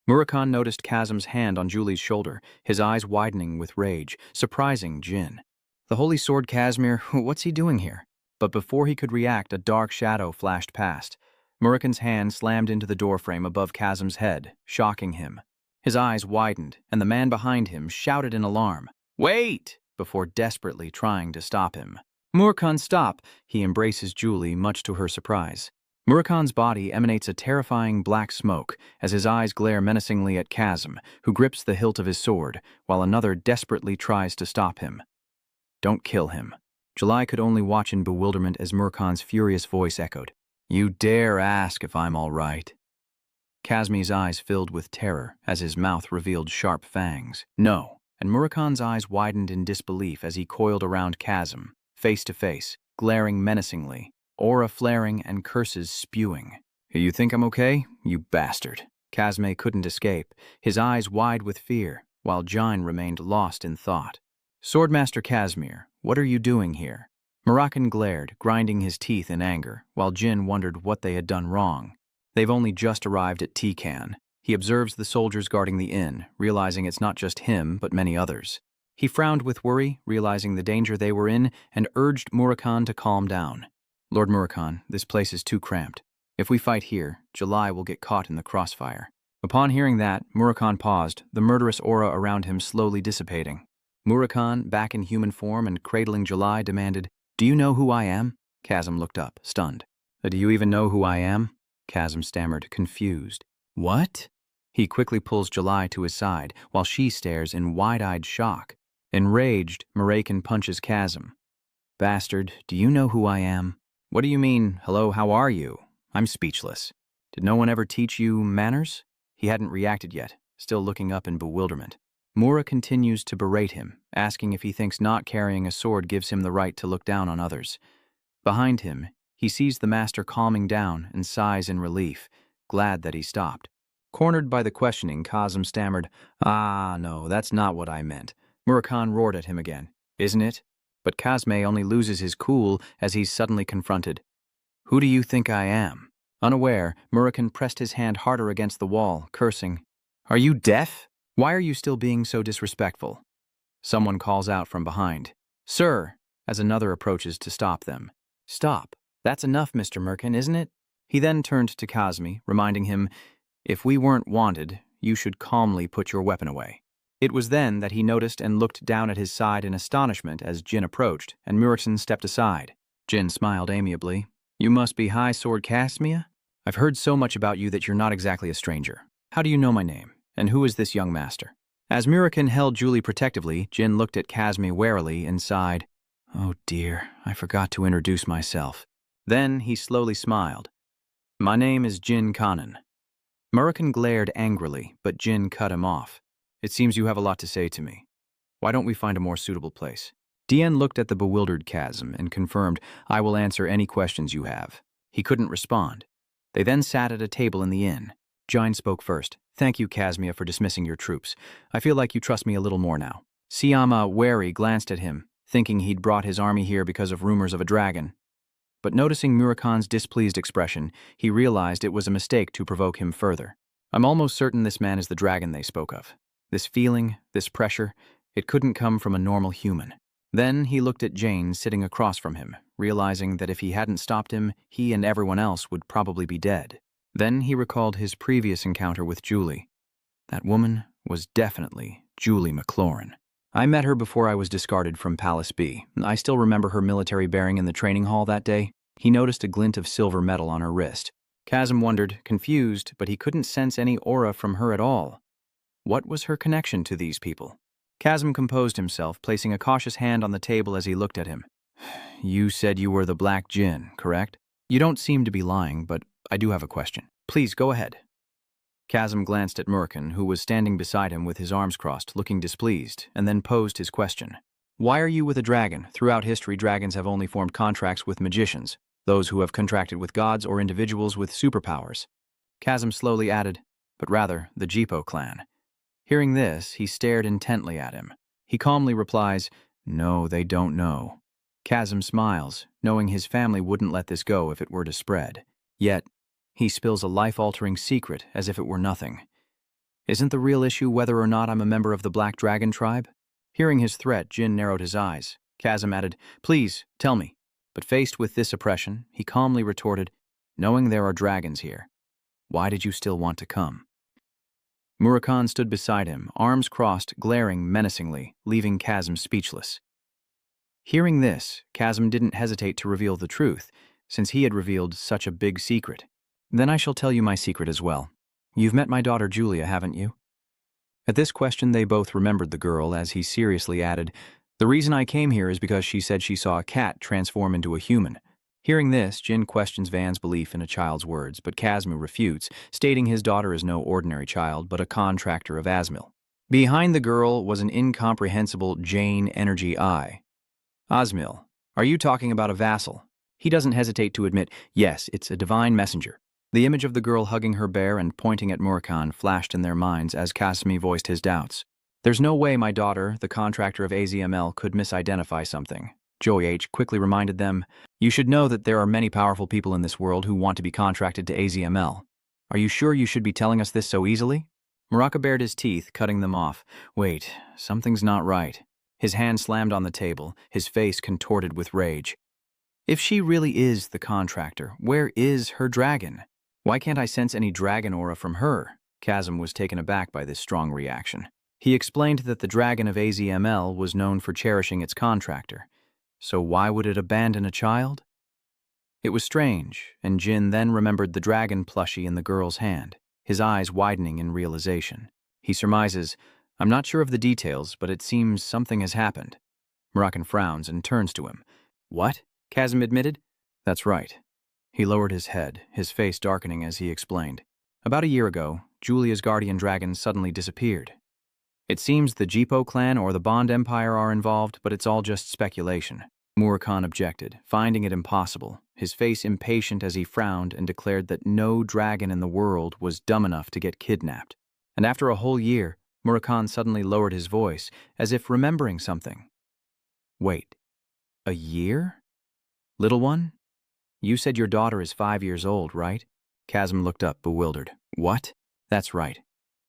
Murakhan noticed Kazim's hand on Julie's shoulder, his eyes widening with rage, surprising Jin. "The Holy Sword, Casimir, what's he doing here?" But before he could react, a dark shadow flashed past. Murakhan's hand slammed into the doorframe above Kazim's head, shocking him. His eyes widened, and the man behind him shouted in alarm, "Wait!" before desperately trying to stop him. "Murakhan, stop!" He embraces Julie, much to her surprise. Murakhan's body emanates a terrifying black smoke as his eyes glare menacingly at Kazim, who grips the hilt of his sword, while another desperately tries to stop him. "Don't kill him." July could only watch in bewilderment as Murakhan's furious voice echoed, "You dare ask if I'm all right?" Kazmi's eyes filled with terror as his mouth revealed sharp fangs. "No." And Murakhan's eyes widened in disbelief as he coiled around Kazim, face to face, glaring menacingly, aura flaring and curses spewing. "You think I'm okay, you bastard?" Kazme couldn't escape, his eyes wide with fear, while Jin remained lost in thought. "Swordmaster Casimir, what are you doing here?" Murakhan glared, grinding his teeth in anger, while Jin wondered what they had done wrong. They've only just arrived at Tikan. He observes the soldiers guarding the inn, realizing it's not just him, but many others. He frowned with worry, realizing the danger they were in, and urged Murakhan to calm down. "Lord Murakhan, this place is too cramped. If we fight here, July will get caught in the crossfire." Upon hearing that, Murakhan paused, the murderous aura around him slowly dissipating. Murakhan, back in human form and cradling July, demanded, "Do you know who I am?" Kazim looked up, stunned. "Do you even know who I am?" Kazim stammered, confused. "What?" He quickly pulls July to his side, while she stares in wide-eyed shock. Enraged, Murakan punches Kazim. "Bastard, do you know who I am?" "What do you mean, hello, how are you?" I'm speechless. "Did no one ever teach you manners?" He hadn't reacted yet, still looking up in bewilderment. Mura continues to berate him, asking if he thinks not carrying a sword gives him the right to look down on others. Behind him, he sees the master calming down and sighs in relief, glad that he stopped. Cornered by the questioning, Kazim stammered, "Ah, no, that's not what I meant." Murakhan roared at him again, "Isn't it?" But Kazme only loses his cool as he's suddenly confronted. "Who do you think I am?" Unaware, Murakhan pressed his hand harder against the wall, cursing, "Are you deaf? Why are you still being so disrespectful?" Someone calls out from behind, "Sir," as another approaches to stop them. "Stop. That's enough, Mr. Murakhan, isn't it?" He then turned to Kazmi, reminding him, "If we weren't wanted, you should calmly put your weapon away." It was then that he noticed and looked down at his side in astonishment as Jin approached, and Murakhan stepped aside. Jin smiled amiably. "You must be High Sword Casimir? I've heard so much about you that you're not exactly a stranger. How do you know my name? And who is this young master?" As Murakhan held Julie protectively, Jin looked at Kazmi warily and sighed, "Oh dear, I forgot to introduce myself." Then he slowly smiled. "My name is Jin Conin." Murakhan glared angrily, but Jin cut him off. "It seems you have a lot to say to me. Why don't we find a more suitable place?" Dian looked at the bewildered Kazim and confirmed, "I will answer any questions you have." He couldn't respond. They then sat at a table in the inn. Jin spoke first. "Thank you, Casimir, for dismissing your troops. I feel like you trust me a little more now." Siyama, wary, glanced at him, thinking he'd brought his army here because of rumors of a dragon. But noticing Murakhan's displeased expression, he realized it was a mistake to provoke him further. "I'm almost certain this man is the dragon they spoke of. This feeling, this pressure, it couldn't come from a normal human." Then he looked at Jane sitting across from him, realizing that if he hadn't stopped him, he and everyone else would probably be dead. Then he recalled his previous encounter with Julie. That woman was definitely Julie McLaurin. "I met her before I was discarded from Palace B. I still remember her military bearing in the training hall that day." He noticed a glint of silver metal on her wrist. Kazim wondered, confused, but he couldn't sense any aura from her at all. What was her connection to these people? Kazim composed himself, placing a cautious hand on the table as he looked at him. "You said you were the Black Djinn, correct?" "You don't seem to be lying, but I do have a question." "Please, go ahead." Kazim glanced at Murakhan, who was standing beside him with his arms crossed, looking displeased, and then posed his question. "Why are you with a dragon? Throughout history, dragons have only formed contracts with magicians, those who have contracted with gods or individuals with superpowers." Kazim slowly added, "But rather, the Jipo clan." Hearing this, he stared intently at him. He calmly replies, "No, they don't know." Chasm smiles, knowing his family wouldn't let this go if it were to spread. Yet, he spills a life-altering secret as if it were nothing. Isn't the real issue whether or not I'm a member of the Black Dragon tribe? Hearing his threat, Jin narrowed his eyes. Chasm added, "Please, tell me." But faced with this oppression, he calmly retorted, "Knowing there are dragons here, why did you still want to come?" Murakhan stood beside him, arms crossed, glaring menacingly, leaving Chasm speechless. Hearing this, Chasm didn't hesitate to reveal the truth, since he had revealed such a big secret. "Then I shall tell you my secret as well. You've met my daughter Julia, haven't you?" At this question, they both remembered the girl, as he seriously added, "The reason I came here is because she said she saw a cat transform into a human." Hearing this, Jin questions Van's belief in a child's words, but Kazmu refutes, stating his daughter is no ordinary child, but a contractor of Asmil. Behind the girl was an incomprehensible Jane energy eye. "Asmil, are you talking about a vassal?" He doesn't hesitate to admit, yes, it's a divine messenger. The image of the girl hugging her bear and pointing at Murakhan flashed in their minds as Kasmi voiced his doubts. "There's no way my daughter, the contractor of AZML, could misidentify something." Joy H. quickly reminded them, "You should know that there are many powerful people in this world who want to be contracted to AZML. Are you sure you should be telling us this so easily?" Muraka bared his teeth, cutting them off. Wait, something's not right. His hand slammed on the table, his face contorted with rage. If she really is the contractor, where is her dragon? Why can't I sense any dragon aura from her? Chasm was taken aback by this strong reaction. He explained that the dragon of AZML was known for cherishing its contractor. So why would it abandon a child? It was strange, and Jin then remembered the dragon plushie in the girl's hand, his eyes widening in realization. He surmises, "I'm not sure of the details, but it seems something has happened." Murakan frowns and turns to him. "What?" Chasm admitted. "That's right." He lowered his head, his face darkening as he explained. "About a year ago, Julia's guardian dragon suddenly disappeared. It seems the Jipo clan or the Bond Empire are involved, but it's all just speculation." Murakhan objected, finding it impossible, his face impatient as he frowned and declared that no dragon in the world was dumb enough to get kidnapped. And after a whole year, Murakhan suddenly lowered his voice, as if remembering something. "Wait, a year? Little one? You said your daughter is 5 years old, right?" Chasm looked up, bewildered. "What?" "That's right."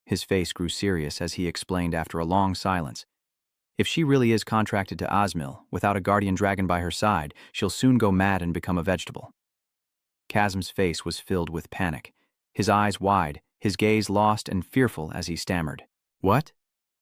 His face grew serious as he explained after a long silence. "If she really is contracted to Asmil, without a guardian dragon by her side, she'll soon go mad and become a vegetable." Chasm's face was filled with panic, his eyes wide, his gaze lost and fearful as he stammered. "What?"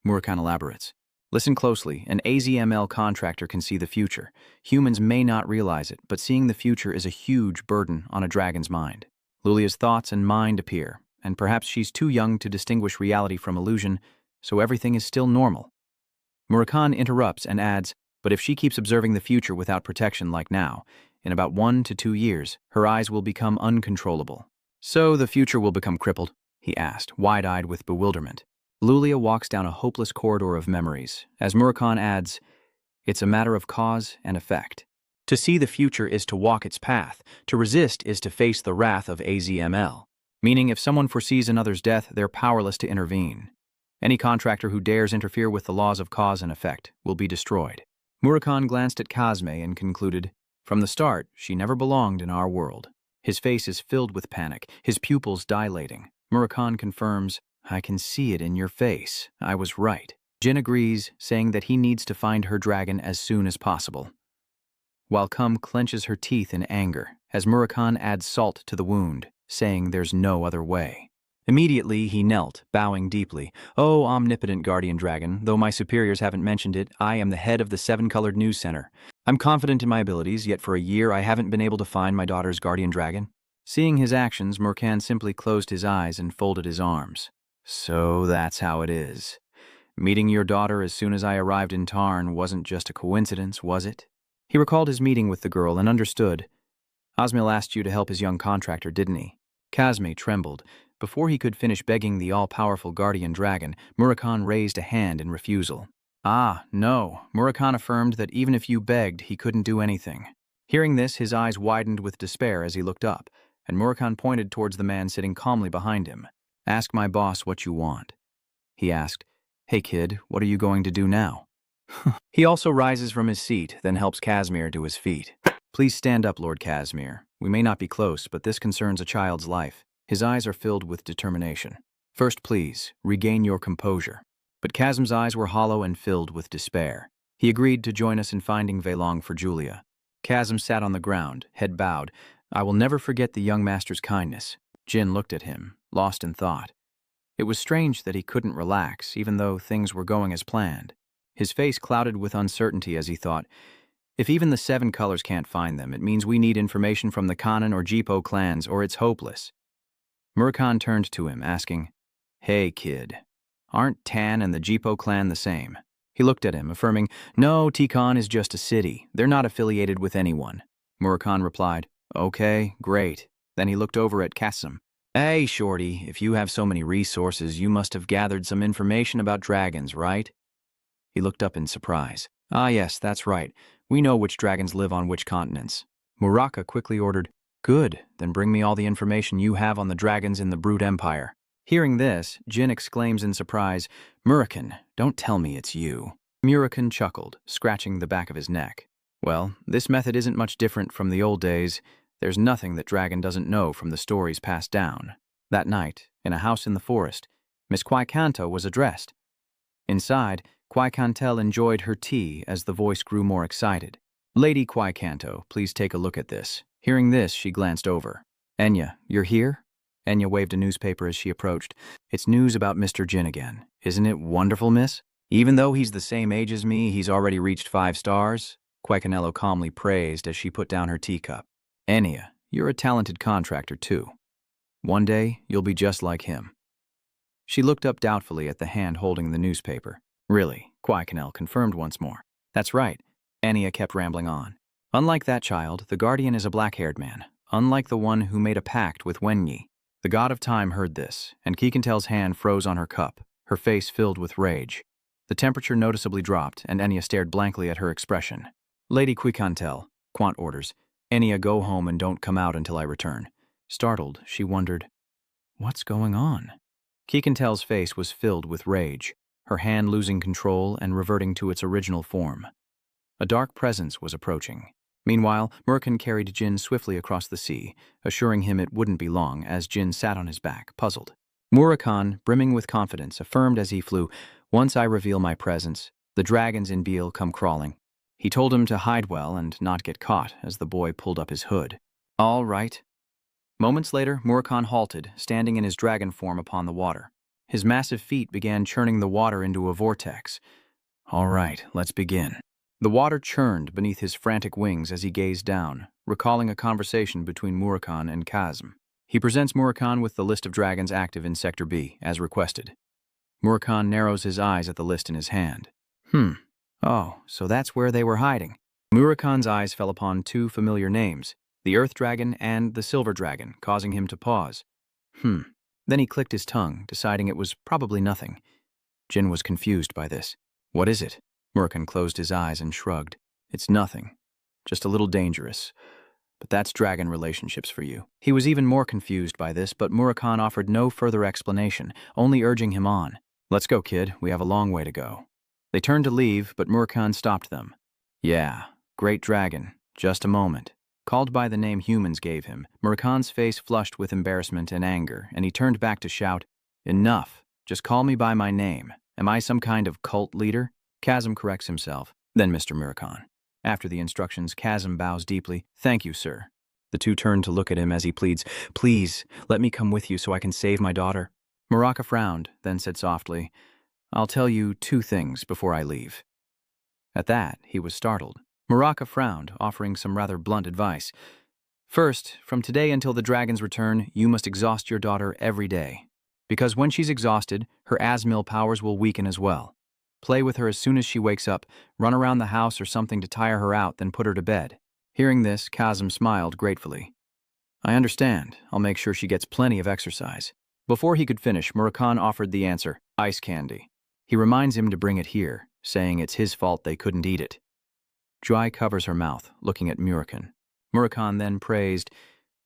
Murakhan elaborates. "Listen closely, an AZML contractor can see the future. Humans may not realize it, but seeing the future is a huge burden on a dragon's mind. Lulia's thoughts and mind appear, and perhaps she's too young to distinguish reality from illusion, so everything is still normal." Murakhan interrupts and adds, "But if she keeps observing the future without protection like now, in about 1 to 2 years, her eyes will become uncontrollable." "So the future will become crippled?" he asked, wide-eyed with bewilderment. Lulia walks down a hopeless corridor of memories, as Murakhan adds, "It's a matter of cause and effect. To see the future is to walk its path, to resist is to face the wrath of AZML. Meaning if someone foresees another's death, they're powerless to intervene. Any contractor who dares interfere with the laws of cause and effect will be destroyed." Murakhan glanced at Kazme and concluded, "From the start, she never belonged in our world." His face is filled with panic, his pupils dilating. Murakhan confirms, "I can see it in your face. I was right." Jin agrees, saying that he needs to find her dragon as soon as possible. While Kum clenches her teeth in anger, as Murakhan adds salt to the wound, saying there's no other way. Immediately, he knelt, bowing deeply. "Oh, omnipotent guardian dragon, though my superiors haven't mentioned it, I am the head of the 7-colored news center. I'm confident in my abilities, yet for a year I haven't been able to find my daughter's guardian dragon." Seeing his actions, Murakhan simply closed his eyes and folded his arms. "So that's how it is. Meeting your daughter as soon as I arrived in Tarn wasn't just a coincidence, was it?" He recalled his meeting with the girl and understood. "Asmil asked you to help his young contractor, didn't he?" Kazme trembled. Before he could finish begging the all-powerful guardian dragon, Murakhan raised a hand in refusal. "Ah, no." Murakhan affirmed that even if you begged, he couldn't do anything. Hearing this, his eyes widened with despair as he looked up, and Murakhan pointed towards the man sitting calmly behind him. "Ask my boss what you want." He asked, "Hey kid, what are you going to do now?" He also rises from his seat, then helps Casimir to his feet. Please stand up, Lord Casimir. We may not be close, but this concerns a child's life. His eyes are filled with determination. First, please, regain your composure. But Casim's eyes were hollow and filled with despair. He agreed to join us in finding Velong for Julia. Casim sat on the ground, head bowed. I will never forget the young master's kindness. Jin looked at him, lost in thought. It was strange that he couldn't relax, even though things were going as planned. His face clouded with uncertainty as he thought, if even the 7 colors can't find them, it means we need information from the Conin or Jipo clans, or it's hopeless. Murakhan turned to him, asking, Hey, kid, aren't Tan and the Jipo clan the same? He looked at him, affirming, No, Tikan is just a city. They're not affiliated with anyone. Murakhan replied, Okay, great. Then he looked over at Kasim. Hey, Shorty, if you have so many resources, you must have gathered some information about dragons, right? He looked up in surprise. Ah, yes, that's right. We know which dragons live on which continents. Muraka quickly ordered, Good, then bring me all the information you have on the dragons in the Brute Empire. Hearing this, Jin exclaims in surprise, Murakan, don't tell me it's you. Murakan chuckled, scratching the back of his neck. Well, this method isn't much different from the old days. There's nothing that Dragon doesn't know from the stories passed down. That night, in a house in the forest, Miss Quaicanto was addressed. Inside, Quaicantel enjoyed her tea as the voice grew more excited. Lady Quaicanto, please take a look at this. Hearing this, she glanced over. Enya, you're here? Enya waved a newspaper as she approached. It's news about Mr. Jin again. Isn't it wonderful, miss? Even though he's the same age as me, he's already reached 5 stars? Quaicanello calmly praised as she put down her teacup. Enya, you're a talented contractor, too. One day, you'll be just like him. She looked up doubtfully at the hand holding the newspaper. Really, Quaicanel confirmed once more. That's right. Enya kept rambling on. Unlike that child, the Guardian is a black-haired man, unlike the one who made a pact with Wenyi. The god of time heard this, and Kikantel's hand froze on her cup, her face filled with rage. The temperature noticeably dropped, and Enya stared blankly at her expression. Lady Quicantel, Quant orders, Enya, go home and don't come out until I return. Startled, she wondered, what's going on? Kikantel's face was filled with rage, her hand losing control and reverting to its original form. A dark presence was approaching. Meanwhile, Murkan carried Jin swiftly across the sea, assuring him it wouldn't be long as Jin sat on his back, puzzled. Murakan, brimming with confidence, affirmed as he flew, Once I reveal my presence, the dragons in Biel come crawling. He told him to hide well and not get caught as the boy pulled up his hood. All right. Moments later, Murakan halted, standing in his dragon form upon the water. His massive feet began churning the water into a vortex. All right, let's begin. The water churned beneath his frantic wings as he gazed down, recalling a conversation between Murakan and Kazm. He presents Murakan with the list of dragons active in Sector B, as requested. Murakan narrows his eyes at the list in his hand. Oh, so that's where they were hiding. Murakan's eyes fell upon 2 familiar names, the Earth Dragon and the Silver Dragon, causing him to pause. Then he clicked his tongue, deciding it was probably nothing. Jin was confused by this. What is it? Murakan closed his eyes and shrugged. It's nothing. Just a little dangerous. But that's dragon relationships for you. He was even more confused by this, but Murakan offered no further explanation, only urging him on. Let's go, kid. We have a long way to go. They turned to leave, but Murakan stopped them. Yeah, great dragon. Just a moment. Called by the name humans gave him, Murakan's face flushed with embarrassment and anger, and he turned back to shout, Enough. Just call me by my name. Am I some kind of cult leader? Kazm corrects himself. Then Mr. Murakan. After the instructions, Kazm bows deeply. Thank you, sir. The 2 turn to look at him as he pleads, Please, let me come with you so I can save my daughter. Muraka frowned, then said softly, I'll tell you 2 things before I leave. At that, he was startled. Muraka frowned, offering some rather blunt advice. First, from today until the dragon's return, you must exhaust your daughter every day. Because when she's exhausted, her Asmil powers will weaken as well. Play with her as soon as she wakes up, run around the house or something to tire her out, then put her to bed. Hearing this, Kazm smiled gratefully. I understand. I'll make sure she gets plenty of exercise. Before he could finish, Murakan offered the answer, ice candy. He reminds him to bring it here, saying it's his fault they couldn't eat it. Joy covers her mouth, looking at Murakan. Murakan then praised,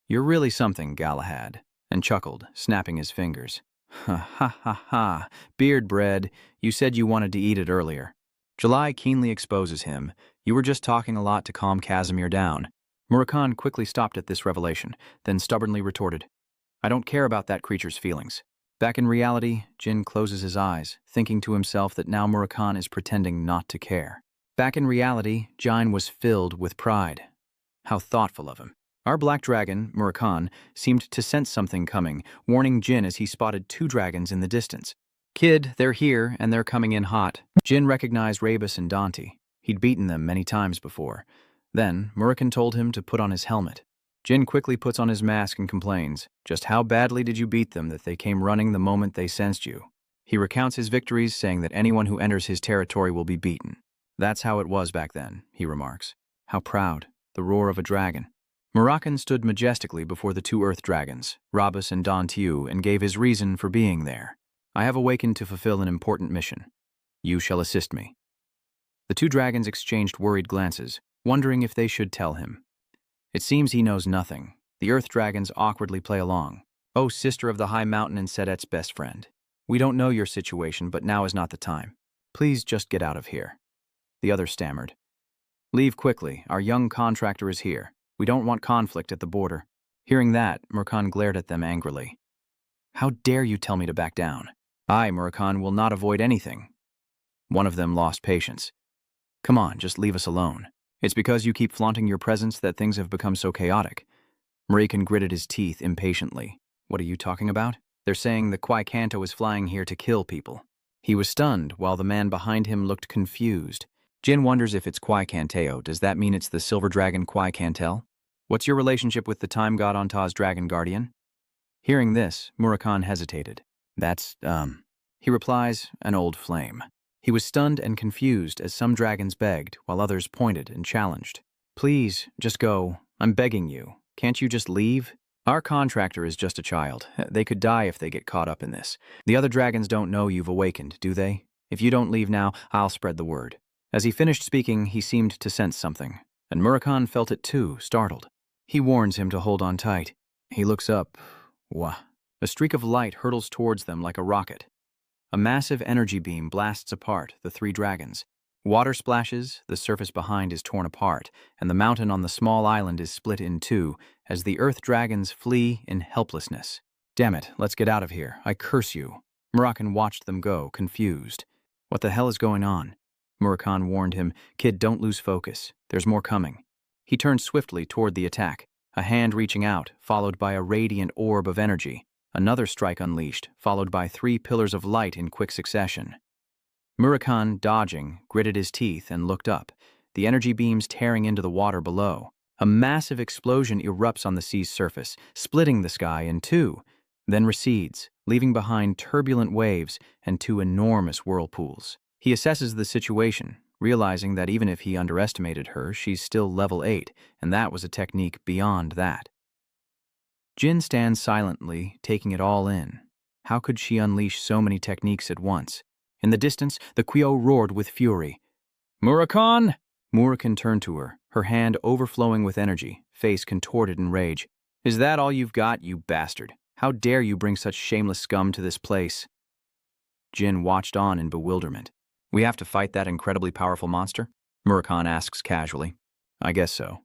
You're really something, Galahad, and chuckled, snapping his fingers. Ha ha ha ha, beard bread, you said you wanted to eat it earlier. July keenly exposes him. You were just talking a lot to calm Casimir down. Murakhan quickly stopped at this revelation, then stubbornly retorted, I don't care about that creature's feelings. Back in reality, Jin closes his eyes, thinking to himself that now Murakhan is pretending not to care. Back in reality, Jin was filled with pride. How thoughtful of him. Our black dragon, Murakhan, seemed to sense something coming, warning Jin as he spotted two dragons in the distance. Kid, they're here, and they're coming in hot. Jin recognized Rabus and Dante. He'd beaten them many times before. Then, Murakhan told him to put on his helmet. Jin quickly puts on his mask and complains, just how badly did you beat them that they came running the moment they sensed you? He recounts his victories, saying that anyone who enters his territory will be beaten. That's how it was back then, he remarks. How proud, the roar of a dragon. Murakhan stood majestically before the two earth dragons, Rabus and Dantiu, and gave his reason for being there. I have awakened to fulfill an important mission. You shall assist me. The two dragons exchanged worried glances, wondering if they should tell him. It seems he knows nothing. The earth dragons awkwardly play along. Oh, sister of the high mountain and Sedet's best friend. We don't know your situation, but now is not the time. Please just get out of here. The other stammered. Leave quickly. Our young contractor is here. We don't want conflict at the border. Hearing that, Murakhan glared at them angrily. How dare you tell me to back down? I, Murakhan, will not avoid anything. One of them lost patience. Come on, just leave us alone. It's because you keep flaunting your presence that things have become so chaotic. Murakhan gritted his teeth impatiently. What are you talking about? They're saying the Kwai Kanto is flying here to kill people. He was stunned, while the man behind him looked confused. Jin wonders if it's Kwai Kanteo. Does that mean it's the silver dragon Kwai Kantel? What's your relationship with the time god Anta's dragon guardian? Hearing this, Murakhan hesitated. That's, he replies, an old flame. He was stunned and confused as some dragons begged, while others pointed and challenged. Please, just go. I'm begging you. Can't you just leave? Our contractor is just a child. They could die if they get caught up in this. The other dragons don't know you've awakened, do they? If you don't leave now, I'll spread the word. As he finished speaking, he seemed to sense something, and Murakhan felt it too, startled. He warns him to hold on tight. He looks up. Wah. A streak of light hurtles towards them like a rocket. A massive energy beam blasts apart the three dragons. Water splashes, the surface behind is torn apart, and the mountain on the small island is split in two as the earth dragons flee in helplessness. Damn it, let's get out of here. I curse you. Murakhan watched them go, confused. What the hell is going on? Murakhan warned him, Kid, don't lose focus. There's more coming. He turned swiftly toward the attack, a hand reaching out, followed by a radiant orb of energy. Another strike unleashed, followed by 3 pillars of light in quick succession. Murakhan, dodging, gritted his teeth and looked up, the energy beams tearing into the water below. A massive explosion erupts on the sea's surface, splitting the sky in two, then recedes, leaving behind turbulent waves and 2 enormous whirlpools. He assesses the situation, realizing that even if he underestimated her, she's still level 8, and that was a technique beyond that. Jin stands silently, taking it all in. How could she unleash so many techniques at once? In the distance, the Kuyo roared with fury. Murakhan! Murakhan turned to her, her hand overflowing with energy, face contorted in rage. Is that all you've got, you bastard? How dare you bring such shameless scum to this place? Jin watched on in bewilderment. We have to fight that incredibly powerful monster? Murakhan asks casually. I guess so.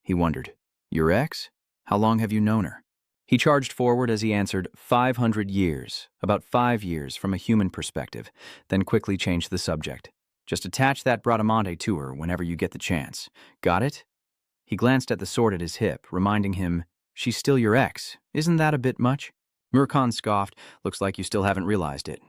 He wondered. Your ex? How long have you known her? He charged forward as he answered, 500 years, about 5 years from a human perspective, then quickly changed the subject. Just attach that Bradamante to her whenever you get the chance. Got it? He glanced at the sword at his hip, reminding him, she's still your ex. Isn't that a bit much? Murakhan scoffed, looks like you still haven't realized it.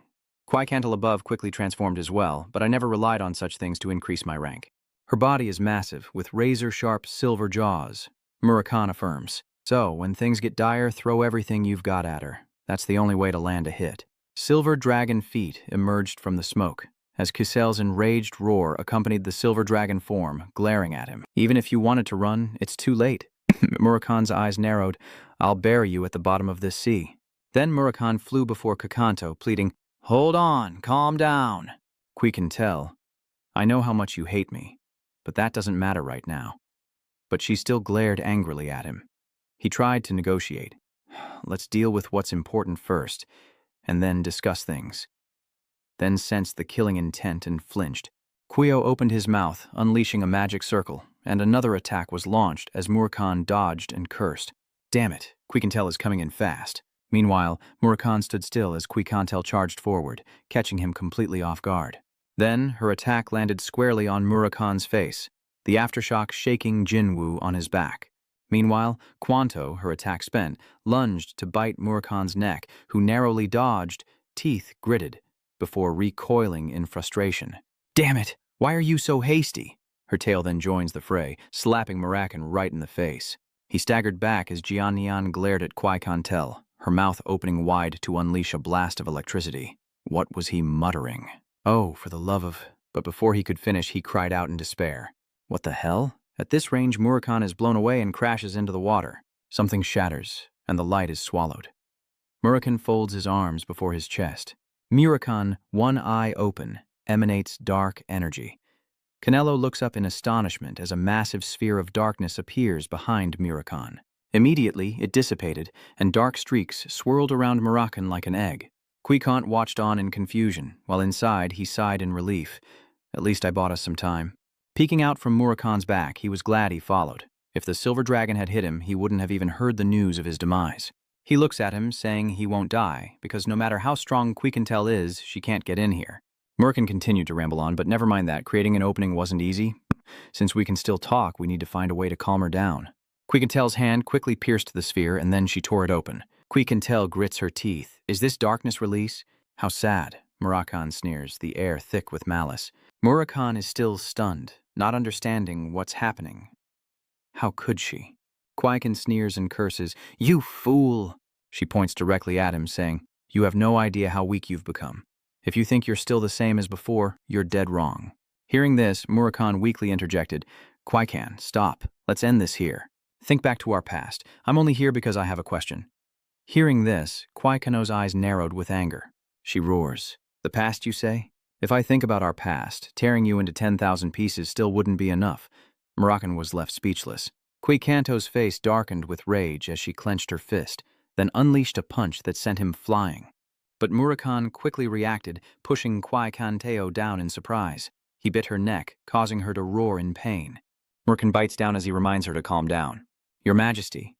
Kwai Kantel above quickly transformed as well, but I never relied on such things to increase my rank. Her body is massive, with razor-sharp silver jaws, Murakhan affirms. So, when things get dire, throw everything you've got at her. That's the only way to land a hit. Silver dragon feet emerged from the smoke, as Kisel's enraged roar accompanied the silver dragon form, glaring at him. Even if you wanted to run, it's too late. Murakhan's eyes narrowed. I'll bury you at the bottom of this sea. Then Murakhan flew before Kakanto, pleading, Hold on, calm down. Qui can tell. I know how much you hate me, but that doesn't matter right now. But she still glared angrily at him. He tried to negotiate. Let's deal with what's important first, and then discuss things. Then sensed the killing intent and flinched. Kuyo opened his mouth, unleashing a magic circle, and another attack was launched as Murakhan dodged and cursed. Damn it, Quicantel is coming in fast. Meanwhile, Murakhan stood still as Quicantel charged forward, catching him completely off guard. Then, her attack landed squarely on Murakhan's face, the aftershock shaking Jinwoo on his back. Meanwhile, Quanto, her attack spent, lunged to bite Murakhan's neck, who narrowly dodged, teeth gritted, before recoiling in frustration. Damn it! Why are you so hasty? Her tail then joins the fray, slapping Murakhan right in the face. He staggered back as Jiannian glared at Quicantel, her mouth opening wide to unleash a blast of electricity. What was he muttering? Oh, for the love of... But before he could finish, he cried out in despair. What the hell? At this range, Murakhan is blown away and crashes into the water. Something shatters, and the light is swallowed. Murakhan folds his arms before his chest. Murakhan, one eye open, emanates dark energy. Canelo looks up in astonishment as a massive sphere of darkness appears behind Murakhan. Immediately, it dissipated, and dark streaks swirled around Murakhan like an egg. Quiquant watched on in confusion, while inside he sighed in relief. At least I bought us some time. Peeking out from Murakhan's back, he was glad he followed. If the silver dragon had hit him, he wouldn't have even heard the news of his demise. He looks at him, saying he won't die, because no matter how strong Quicantel is, she can't get in here. Murakhan continued to ramble on, but never mind that, creating an opening wasn't easy. Since we can still talk, we need to find a way to calm her down. Quicantel's hand quickly pierced the sphere, and then she tore it open. Quicantel grits her teeth. Is this darkness release? How sad, Murakhan sneers, the air thick with malice. Murakhan is still stunned, not understanding what's happening. How could she? Quican sneers and curses. You fool! She points directly at him, saying, You have no idea how weak you've become. If you think you're still the same as before, you're dead wrong. Hearing this, Murakhan weakly interjected, Quican, stop. Let's end this here. Think back to our past. I'm only here because I have a question. Hearing this, Quican's eyes narrowed with anger. She roars. The past, you say? If I think about our past, tearing you into 10,000 pieces still wouldn't be enough. Murakhan was left speechless. Quicanto's face darkened with rage as she clenched her fist, then unleashed a punch that sent him flying. But Murakhan quickly reacted, pushing Quiquanteo down in surprise. He bit her neck, causing her to roar in pain. Murakhan bites down as he reminds her to calm down. Your Majesty,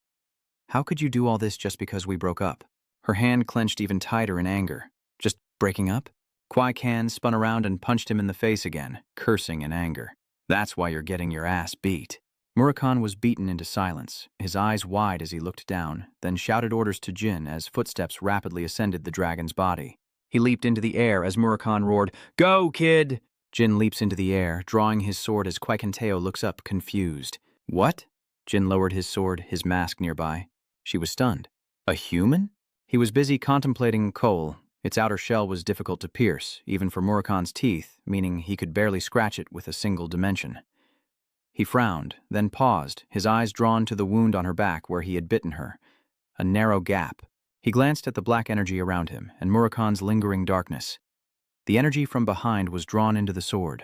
how could you do all this just because we broke up? Her hand clenched even tighter in anger. Just breaking up? Quican spun around and punched him in the face again, cursing in anger. That's why you're getting your ass beat. Murakhan was beaten into silence, his eyes wide as he looked down, then shouted orders to Jin as footsteps rapidly ascended the dragon's body. He leaped into the air as Murakhan roared, Go, kid! Jin leaps into the air, drawing his sword as Quiquanteo looks up, confused. What? Jin lowered his sword, his mask nearby. She was stunned. A human? He was busy contemplating Cole. Its outer shell was difficult to pierce, even for Murakhan's teeth, meaning he could barely scratch it with a single dimension. He frowned, then paused, his eyes drawn to the wound on her back where he had bitten her. A narrow gap. He glanced at the black energy around him and Murakhan's lingering darkness. The energy from behind was drawn into the sword,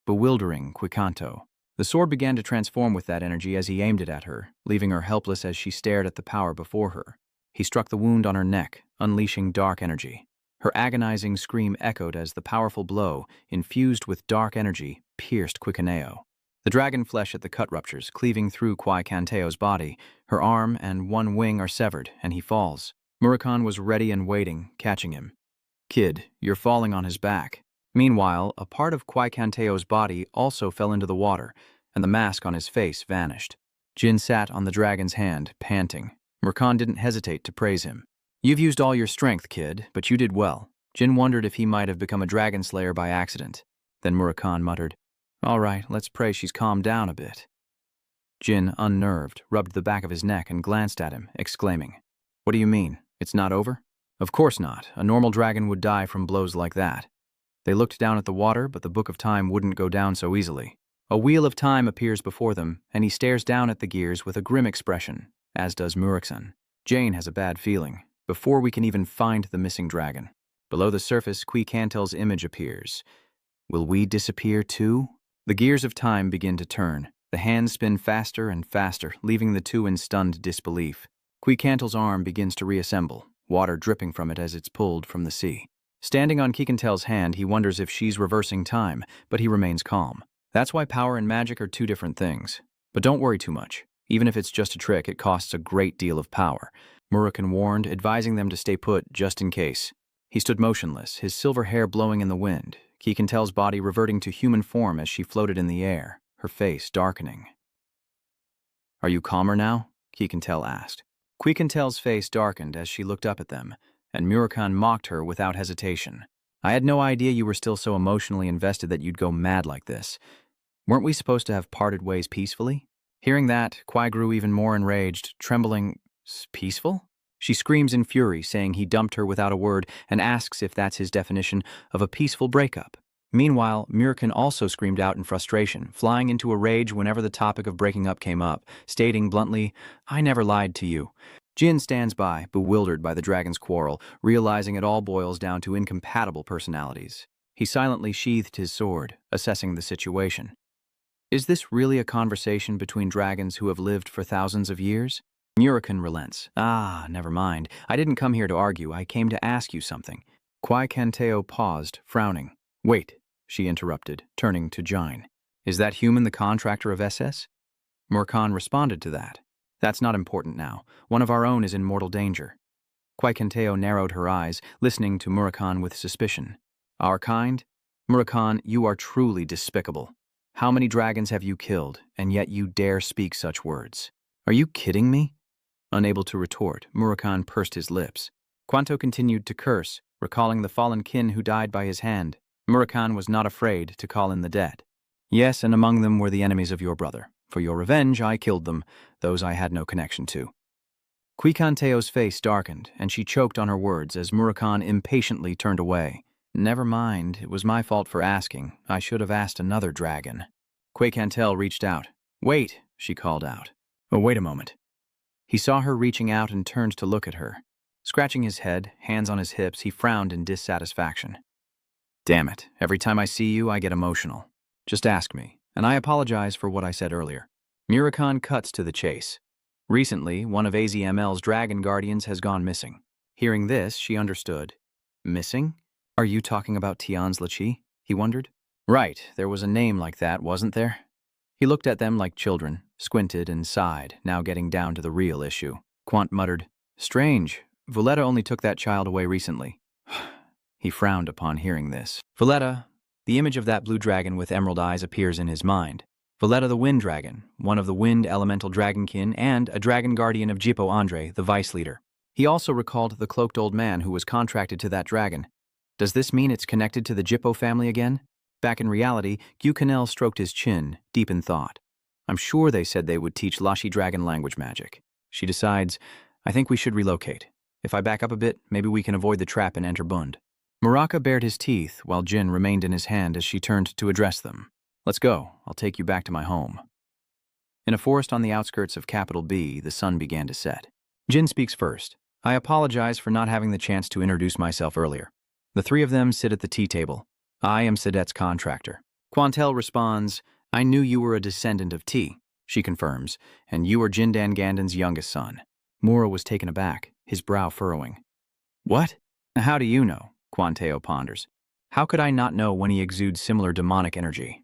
bewildering Quicanto. The sword began to transform with that energy as he aimed it at her, leaving her helpless as she stared at the power before her. He struck the wound on her neck, unleashing dark energy. Her agonizing scream echoed as the powerful blow, infused with dark energy, pierced Quicaneo. The dragon flesh at the cut ruptures, cleaving through Quicanteo's body. Her arm and one wing are severed, and he falls. Murakhan was ready and waiting, catching him. Kid, you're falling on his back. Meanwhile, a part of Quicanteo's body also fell into the water, and the mask on his face vanished. Jin sat on the dragon's hand, panting. Murakhan didn't hesitate to praise him. You've used all your strength, kid, but you did well. Jin wondered if he might have become a dragon slayer by accident. Then Murakhan muttered, All right, let's pray she's calmed down a bit. Jin, unnerved, rubbed the back of his neck and glanced at him, exclaiming, What do you mean? It's not over? Of course not. A normal dragon would die from blows like that. They looked down at the water, but the Book of Time wouldn't go down so easily. A wheel of time appears before them, and he stares down at the gears with a grim expression, as does Murakhan. Jane has a bad feeling. Before we can even find the missing dragon. Below the surface, Quicantel's image appears. Will we disappear too? The gears of time begin to turn. The hands spin faster and faster, leaving the two in stunned disbelief. Quicantel's arm begins to reassemble, water dripping from it as it's pulled from the sea. Standing on Kikantel's hand, he wonders if she's reversing time, but he remains calm. That's why power and magic are two different things. But don't worry too much. Even if it's just a trick, it costs a great deal of power. Murakhan warned, advising them to stay put just in case. He stood motionless, his silver hair blowing in the wind, Kikantel's body reverting to human form as she floated in the air, her face darkening. "Are you calmer now?" Kikantel asked. Kikantel's face darkened as she looked up at them, and Murakhan mocked her without hesitation. "I had no idea you were still so emotionally invested that you'd go mad like this. Weren't we supposed to have parted ways peacefully?" Hearing that, Kwai grew even more enraged, trembling. "Peaceful?" She screams in fury, saying he dumped her without a word, and asks if that's his definition of a peaceful breakup. Meanwhile, Murakhan also screamed out in frustration, flying into a rage whenever the topic of breaking up came up, stating bluntly, "I never lied to you." Jin stands by, bewildered by the dragon's quarrel, realizing it all boils down to incompatible personalities. He silently sheathed his sword, assessing the situation. Is this really a conversation between dragons who have lived for thousands of years? Murakhan relents. Never mind. I didn't come here to argue. I came to ask you something. Kwai Kanteo paused, frowning. "Wait," she interrupted, turning to Jine. "Is that human the contractor of SS?" Murakhan responded to that. "That's not important now. One of our own is in mortal danger." Kwai Kanteo narrowed her eyes, listening to Murakhan with suspicion. "Our kind? Murakhan, you are truly despicable. How many dragons have you killed, and yet you dare speak such words? Are you kidding me?" Unable to retort, Murakhan pursed his lips. Kwanto continued to curse, recalling the fallen kin who died by his hand. Murakhan was not afraid to call in the dead. "Yes, and among them were the enemies of your brother. For your revenge, I killed them, those I had no connection to." Quikanteo's face darkened, and she choked on her words as Murakhan impatiently turned away. "Never mind, it was my fault for asking. I should have asked another dragon." Quikantel reached out. "Wait," she called out. "Oh, wait a moment." He saw her reaching out and turned to look at her. Scratching his head, hands on his hips, he frowned in dissatisfaction. "Damn it, every time I see you, I get emotional. Just ask me, and I apologize for what I said earlier." Murakhan cuts to the chase. Recently, one of AZML's dragon guardians has gone missing. Hearing this, she understood. "Missing? Are you talking about Tian's Lachi?" he wondered. "Right, there was a name like that, wasn't there?" He looked at them like children, squinted and sighed, now getting down to the real issue. Quant muttered, "Strange, Valletta only took that child away recently." He frowned upon hearing this. Valletta, the image of that blue dragon with emerald eyes appears in his mind. Valletta the Wind Dragon, one of the wind elemental dragonkin and a dragon guardian of Jippo Andre, the vice leader. He also recalled the cloaked old man who was contracted to that dragon. Does this mean it's connected to the Jippo family again? Back in reality, Gukanel stroked his chin, deep in thought. I'm sure they said they would teach Lashi dragon language magic. She decides, I think we should relocate. If I back up a bit, maybe we can avoid the trap and enter Bund. Muraka bared his teeth while Jin remained in his hand as she turned to address them. Let's go. I'll take you back to my home. In a forest on the outskirts of Capital B, the sun began to set. Jin speaks first. I apologize for not having the chance to introduce myself earlier. The three of them sit at the tea table. I am Sedet's contractor. Quantel responds, I knew you were a descendant of T, she confirms, and you are Jindan Gandon's youngest son. Mura was taken aback, his brow furrowing. What? How do you know? Quanteo ponders. How could I not know when he exudes similar demonic energy?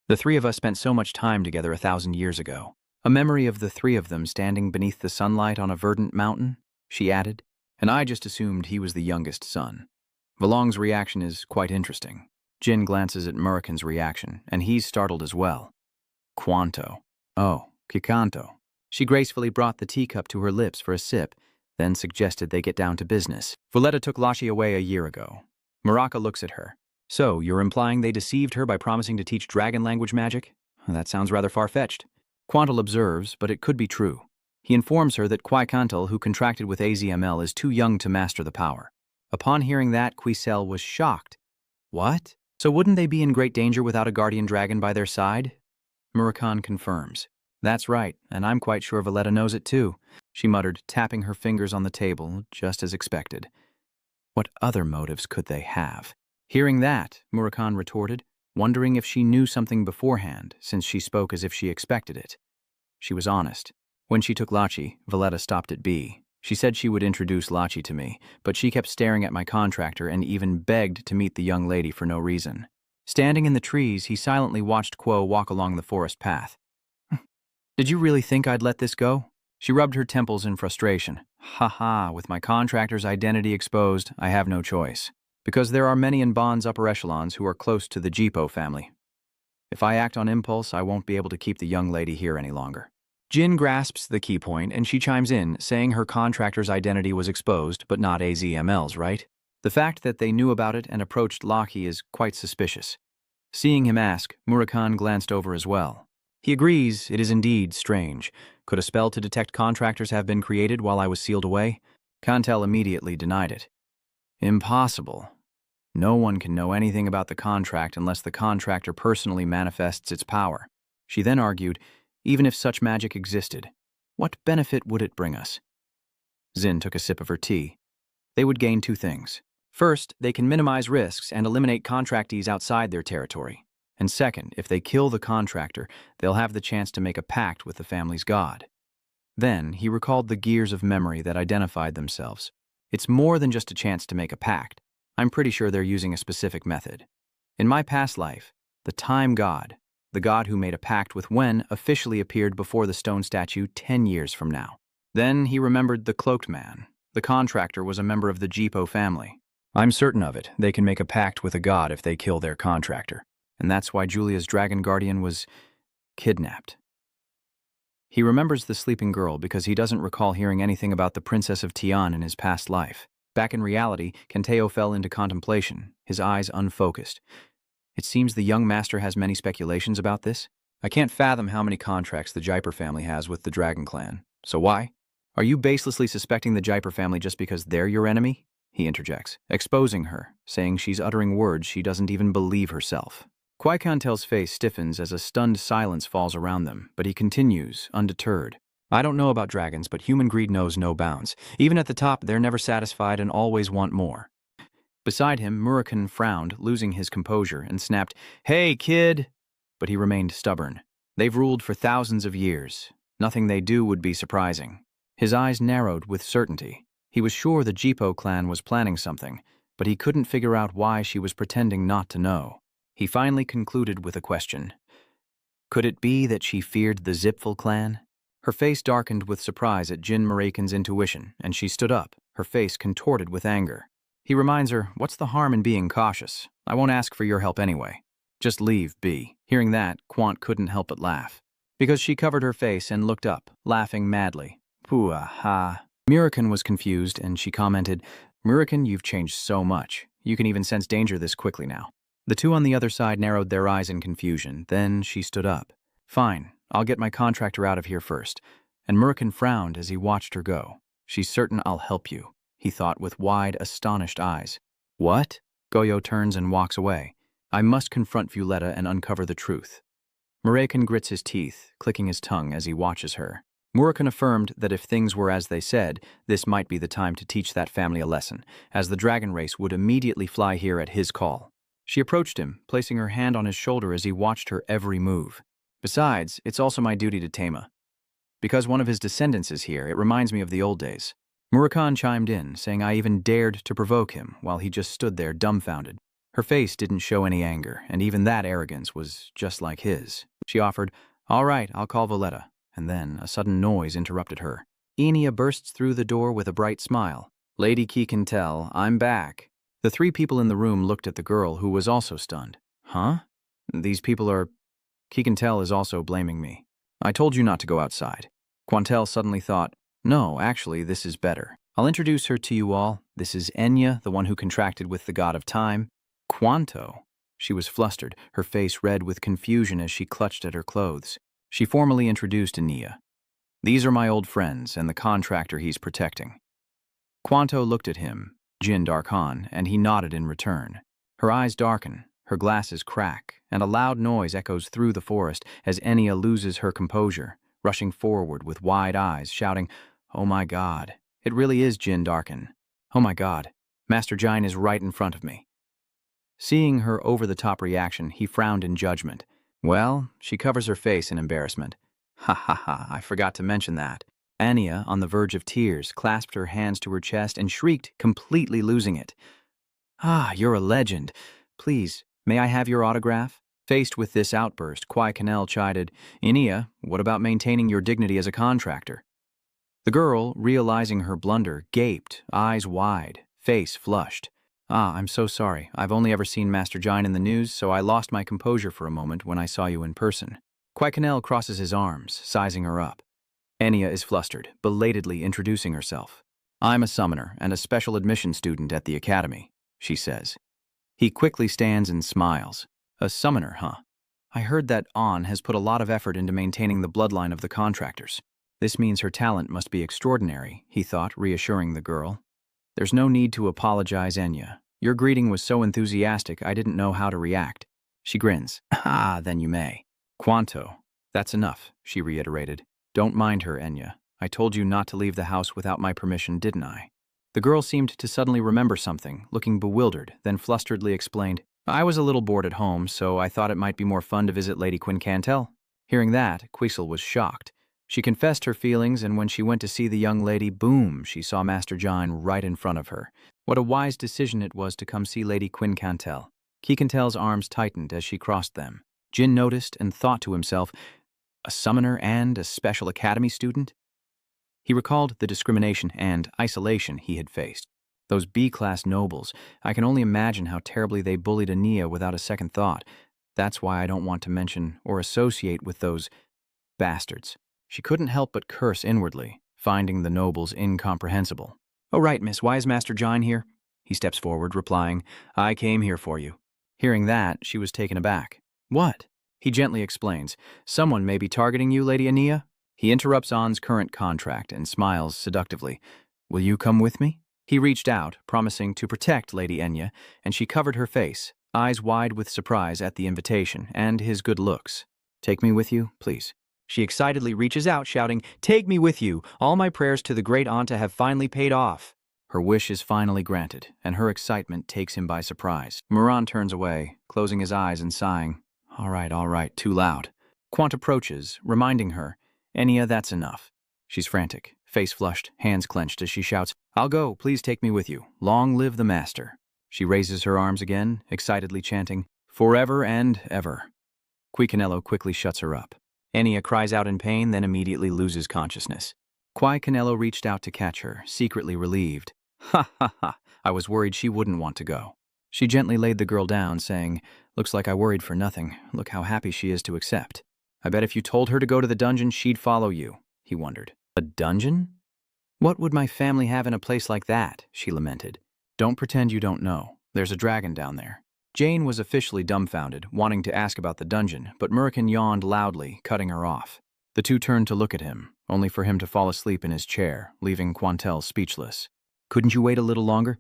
The three of us spent so much time together 1,000 years ago. A memory of the three of them standing beneath the sunlight on a verdant mountain, she added, and I just assumed he was the youngest son. Valong's reaction is quite interesting. Jin glances at Murrican's reaction, and he's startled as well. Quanto. Oh, Kikanto. She gracefully brought the teacup to her lips for a sip, then suggested they get down to business. Valletta took Lashi away a year ago. Muraka looks at her. So, you're implying they deceived her by promising to teach dragon language magic? That sounds rather far-fetched. Quantal observes, but it could be true. He informs her that Quaikantal, who contracted with AZML, is too young to master the power. Upon hearing that, Quisel was shocked. What? So wouldn't they be in great danger without a guardian dragon by their side? Murakan confirms. That's right, and I'm quite sure Valletta knows it too, she muttered, tapping her fingers on the table, just as expected. What other motives could they have? Hearing that, Murakan retorted, wondering if she knew something beforehand, since she spoke as if she expected it. She was honest. When she took Lachi, Valletta stopped at B. She said she would introduce Lachi to me, but she kept staring at my contractor and even begged to meet the young lady for no reason. Standing in the trees, he silently watched Quo walk along the forest path. Did you really think I'd let this go? She rubbed her temples in frustration. Ha, with my contractor's identity exposed, I have no choice. Because there are many in Bond's upper echelons who are close to the Jipo family. If I act on impulse, I won't be able to keep the young lady here any longer. Jin grasps the key point and she chimes in, saying her contractor's identity was exposed, but not AZML's, right? The fact that they knew about it and approached Laki is quite suspicious. Seeing him ask, Murakhan glanced over as well. He agrees it is indeed strange. Could a spell to detect contractors have been created while I was sealed away? Kantel immediately denied it. Impossible. No one can know anything about the contract unless the contractor personally manifests its power. She then argued, even if such magic existed, what benefit would it bring us? Zin took a sip of her tea. They would gain two things. First, they can minimize risks and eliminate contractees outside their territory. And second, if they kill the contractor, they'll have the chance to make a pact with the family's god. Then, he recalled the gears of memory that identified themselves. It's more than just a chance to make a pact. I'm pretty sure they're using a specific method. In my past life, the time god, the god who made a pact with Wen, officially appeared before the stone statue 10 years from now. Then he remembered the cloaked man. The contractor was a member of the Jipo family. I'm certain of it. They can make a pact with a god if they kill their contractor. And that's why Julia's dragon guardian was kidnapped. He remembers the sleeping girl because he doesn't recall hearing anything about the Princess of Tian in his past life. Back in reality, Kenteo fell into contemplation, his eyes unfocused. It seems the young master has many speculations about this. I can't fathom how many contracts the Jaipur family has with the Dragon Clan. So why? Are you baselessly suspecting the Jaipur family just because they're your enemy? He interjects, exposing her, saying she's uttering words she doesn't even believe herself. Kwai Kantel's face stiffens as a stunned silence falls around them, but he continues, undeterred. I don't know about dragons, but human greed knows no bounds. Even at the top, they're never satisfied and always want more. Beside him, Murakhan frowned, losing his composure, and snapped, "Hey, kid!" But he remained stubborn. They've ruled for thousands of years. Nothing they do would be surprising. His eyes narrowed with certainty. He was sure the Jipo clan was planning something, but he couldn't figure out why she was pretending not to know. He finally concluded with a question. Could it be that she feared the Zipfel clan? Her face darkened with surprise at Jin Murakan's intuition, and she stood up, her face contorted with anger. He reminds her, what's the harm in being cautious? I won't ask for your help anyway. Just leave, B. Hearing that, Quant couldn't help but laugh. Because she covered her face and looked up, laughing madly. Pooh-ah-ha. Murakhan was confused, and she commented, Murakhan, you've changed so much. You can even sense danger this quickly now. The two on the other side narrowed their eyes in confusion. Then she stood up. Fine, I'll get my contractor out of here first. And Murakhan frowned as he watched her go. She's certain I'll help you, he thought with wide, astonished eyes. What? Goyo turns and walks away. I must confront Violetta and uncover the truth. Murakhan grits his teeth, clicking his tongue as he watches her. Murakhan affirmed that if things were as they said, this might be the time to teach that family a lesson, as the dragon race would immediately fly here at his call. She approached him, placing her hand on his shoulder as he watched her every move. Besides, it's also my duty to Tama. Because one of his descendants is here, it reminds me of the old days. Murakhan chimed in, saying I even dared to provoke him while he just stood there dumbfounded. Her face didn't show any anger, and even that arrogance was just like his. She offered, all right, I'll call Violetta. And then a sudden noise interrupted her. Enia bursts through the door with a bright smile. Lady Kikantel, I'm back. The three people in the room looked at the girl, who was also stunned. Huh? These people are... Kikantel is also blaming me. I told you not to go outside. Quantel suddenly thought, no, actually, this is better. I'll introduce her to you all. This is Enya, the one who contracted with the god of time. Quanto. She was flustered, her face red with confusion as she clutched at her clothes. She formally introduced Enia. These are my old friends and the contractor he's protecting. Quanto looked at him, Jin Darkhan, and he nodded in return. Her eyes darken, her glasses crack, and a loud noise echoes through the forest as Enya loses her composure, rushing forward with wide eyes, shouting, Oh my God, it really is Jin Darkhan. Oh my God, Master Jin is right in front of me. Seeing her over-the-top reaction, he frowned in judgment. Well, she covers her face in embarrassment. Ha ha ha, I forgot to mention that. Anya, on the verge of tears, clasped her hands to her chest and shrieked, completely losing it. "Ah, you're a legend. Please, may I have your autograph?" Faced with this outburst, Kwai Canel chided, "Inia, what about maintaining your dignity as a contractor?" The girl, realizing her blunder, gaped, eyes wide, face flushed. "Ah, I'm so sorry. I've only ever seen Master Jine in the news, so I lost my composure for a moment when I saw you in person." Kwai Canel crosses his arms, sizing her up. Anya is flustered, belatedly introducing herself. "I'm a summoner and a special admission student at the academy," she says. He quickly stands and smiles. "A summoner, huh? I heard that An has put a lot of effort into maintaining the bloodline of the contractors. This means her talent must be extraordinary," he thought, reassuring the girl. "There's no need to apologize, Anya. Your greeting was so enthusiastic I didn't know how to react." She grins. "Ah, then you may." "Quanto. That's enough," she reiterated. "Don't mind her, Enya. I told you not to leave the house without my permission, didn't I?" The girl seemed to suddenly remember something, looking bewildered, then flusteredly explained, "I was a little bored at home, so I thought it might be more fun to visit Lady Quincantel." Hearing that, Queasel was shocked. She confessed her feelings, and when she went to see the young lady, boom, she saw Master Jine right in front of her. What a wise decision it was to come see Lady Quincantel. Quincantel's arms tightened as she crossed them. Jin noticed and thought to himself, a summoner and a special academy student? He recalled the discrimination and isolation he had faced. Those B-class nobles, I can only imagine how terribly they bullied Ania without a second thought. That's why I don't want to mention or associate with those bastards. She couldn't help but curse inwardly, finding the nobles incomprehensible. "Oh right, miss, why is Master Jine here?" He steps forward, replying, "I came here for you." Hearing that, she was taken aback. "What?" He gently explains, "Someone may be targeting you, Lady Ania." He interrupts An's current contract and smiles seductively. "Will you come with me?" He reached out, promising to protect Lady Enya, and she covered her face, eyes wide with surprise at the invitation and his good looks. "Take me with you, please." She excitedly reaches out, shouting, "Take me with you! All my prayers to the great Anta have finally paid off." Her wish is finally granted, and her excitement takes him by surprise. Moran turns away, closing his eyes and sighing. All right, too loud." Quant approaches, reminding her, "Enya, that's enough." She's frantic, face flushed, hands clenched as she shouts, "I'll go, please take me with you. Long live the master." She raises her arms again, excitedly chanting, "Forever and ever." Canello quickly shuts her up. Enya cries out in pain, then immediately loses consciousness. Canello reached out to catch her, secretly relieved. "Ha ha ha, I was worried she wouldn't want to go." She gently laid the girl down, saying, "Looks like I worried for nothing. Look how happy she is to accept." "I bet if you told her to go to the dungeon, she'd follow you," he wondered. "A dungeon? What would my family have in a place like that?" she lamented. "Don't pretend you don't know. There's a dragon down there." Jane was officially dumbfounded, wanting to ask about the dungeon, but Murican yawned loudly, cutting her off. The two turned to look at him, only for him to fall asleep in his chair, leaving Quantel speechless. "Couldn't you wait a little longer?"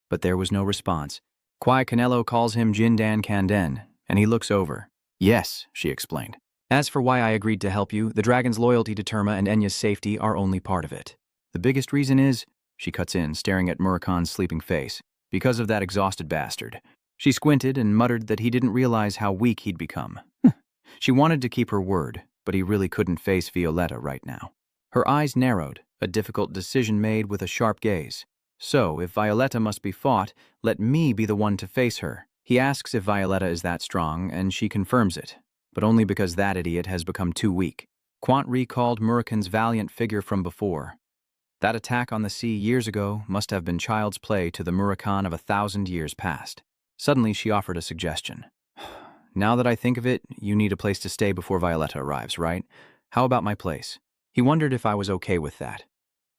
But there was no response. Canello calls him Jindan Kanden, and he looks over. "Yes," she explained. "As for why I agreed to help you, the dragon's loyalty to Terma and Enya's safety are only part of it. The biggest reason is," she cuts in, staring at Murakan's sleeping face, "because of that exhausted bastard." She squinted and muttered that he didn't realize how weak he'd become. She wanted to keep her word, but he really couldn't face Violetta right now. Her eyes narrowed, a difficult decision made with a sharp gaze. "So, if Violetta must be fought, let me be the one to face her." He asks if Violetta is that strong, and she confirms it, but only because that idiot has become too weak. Quant recalled Murican's valiant figure from before. That attack on the sea years ago must have been child's play to the Murican of 1,000 years past. Suddenly, she offered a suggestion. "Now that I think of it, you need a place to stay before Violetta arrives, right? How about my place?" He wondered if I was okay with that.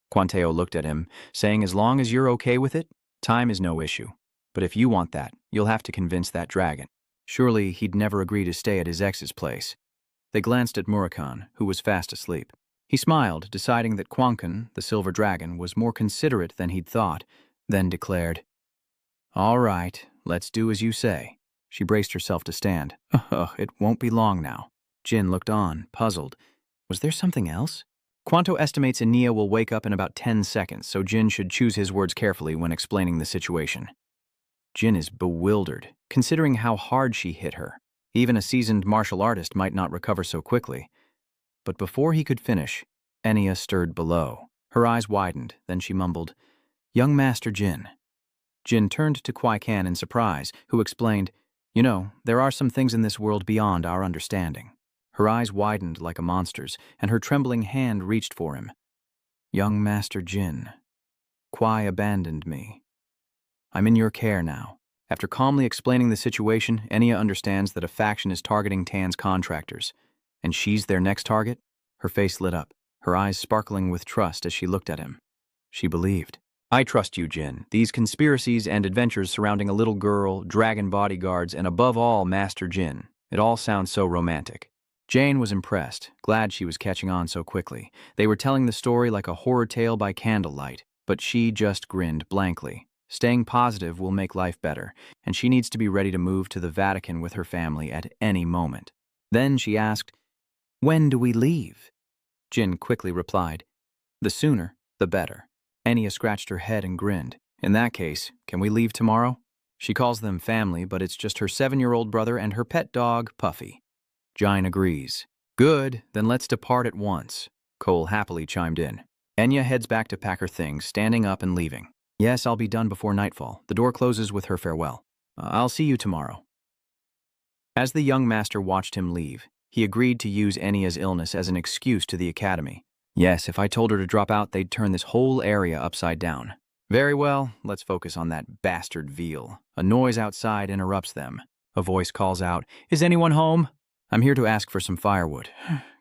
Quanteo looked at him, saying, "As long as you're okay with it, time is no issue. But if you want that, you'll have to convince that dragon." Surely he'd never agree to stay at his ex's place. They glanced at Murakan, who was fast asleep. He smiled, deciding that Quankan, the silver dragon, was more considerate than he'd thought, then declared, "All right, let's do as you say." She braced herself to stand. It won't be long now." Jin looked on, puzzled. Was there something else? Quanto estimates Ania will wake up in about 10 seconds, so Jin should choose his words carefully when explaining the situation. Jin is bewildered, considering how hard she hit her. Even a seasoned martial artist might not recover so quickly. But before he could finish, Enya stirred below. Her eyes widened, then she mumbled, "Young Master Jin." Jin turned to Kwai Kan in surprise, who explained, "You know, there are some things in this world beyond our understanding." Her eyes widened like a monster's, and her trembling hand reached for him. "Young Master Jin, Kwai abandoned me. I'm in your care now." After calmly explaining the situation, Enya understands that a faction is targeting Tan's contractors. And she's their next target? Her face lit up, her eyes sparkling with trust as she looked at him. She believed. "I trust you, Jin. These conspiracies and adventures surrounding a little girl, dragon bodyguards, and above all, Master Jin. It all sounds so romantic." Jane was impressed, glad she was catching on so quickly. They were telling the story like a horror tale by candlelight, but she just grinned blankly. Staying positive will make life better, and she needs to be ready to move to the Vatican with her family at any moment. Then she asked, "When do we leave?" Jin quickly replied, "The sooner, the better." Enya scratched her head and grinned. "In that case, can we leave tomorrow?" She calls them family, but it's just her 7-year-old brother and her pet dog, Puffy. Jine agrees. "Good, then let's depart at once." Cole happily chimed in. Enya heads back to pack her things, standing up and leaving. "Yes, I'll be done before nightfall." The door closes with her farewell. "I'll see you tomorrow." As the young master watched him leave, he agreed to use Enya's illness as an excuse to the academy. Yes, if I told her to drop out, they'd turn this whole area upside down. Very well, let's focus on that bastard Veal. A noise outside interrupts them. A voice calls out, "Is anyone home?" "I'm here to ask for some firewood."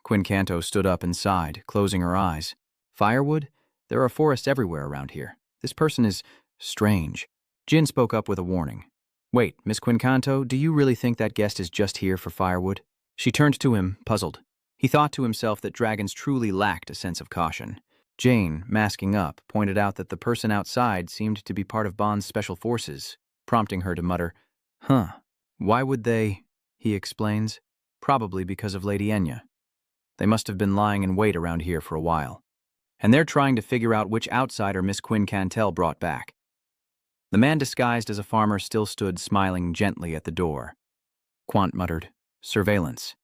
Quincanto stood up and sighed, closing her eyes. "Firewood? There are forests everywhere around here. This person is strange." Jin spoke up with a warning. "Wait, Miss Quincanto, do you really think that guest is just here for firewood?" She turned to him, puzzled. He thought to himself that dragons truly lacked a sense of caution. Jane, masking up, pointed out that the person outside seemed to be part of Bond's special forces, prompting her to mutter, "Huh, why would they?" He explains, "Probably because of Lady Enya. They must have been lying in wait around here for a while. And they're trying to figure out which outsider Miss Quincantel brought back." The man disguised as a farmer still stood smiling gently at the door. Quant muttered, "Surveillance."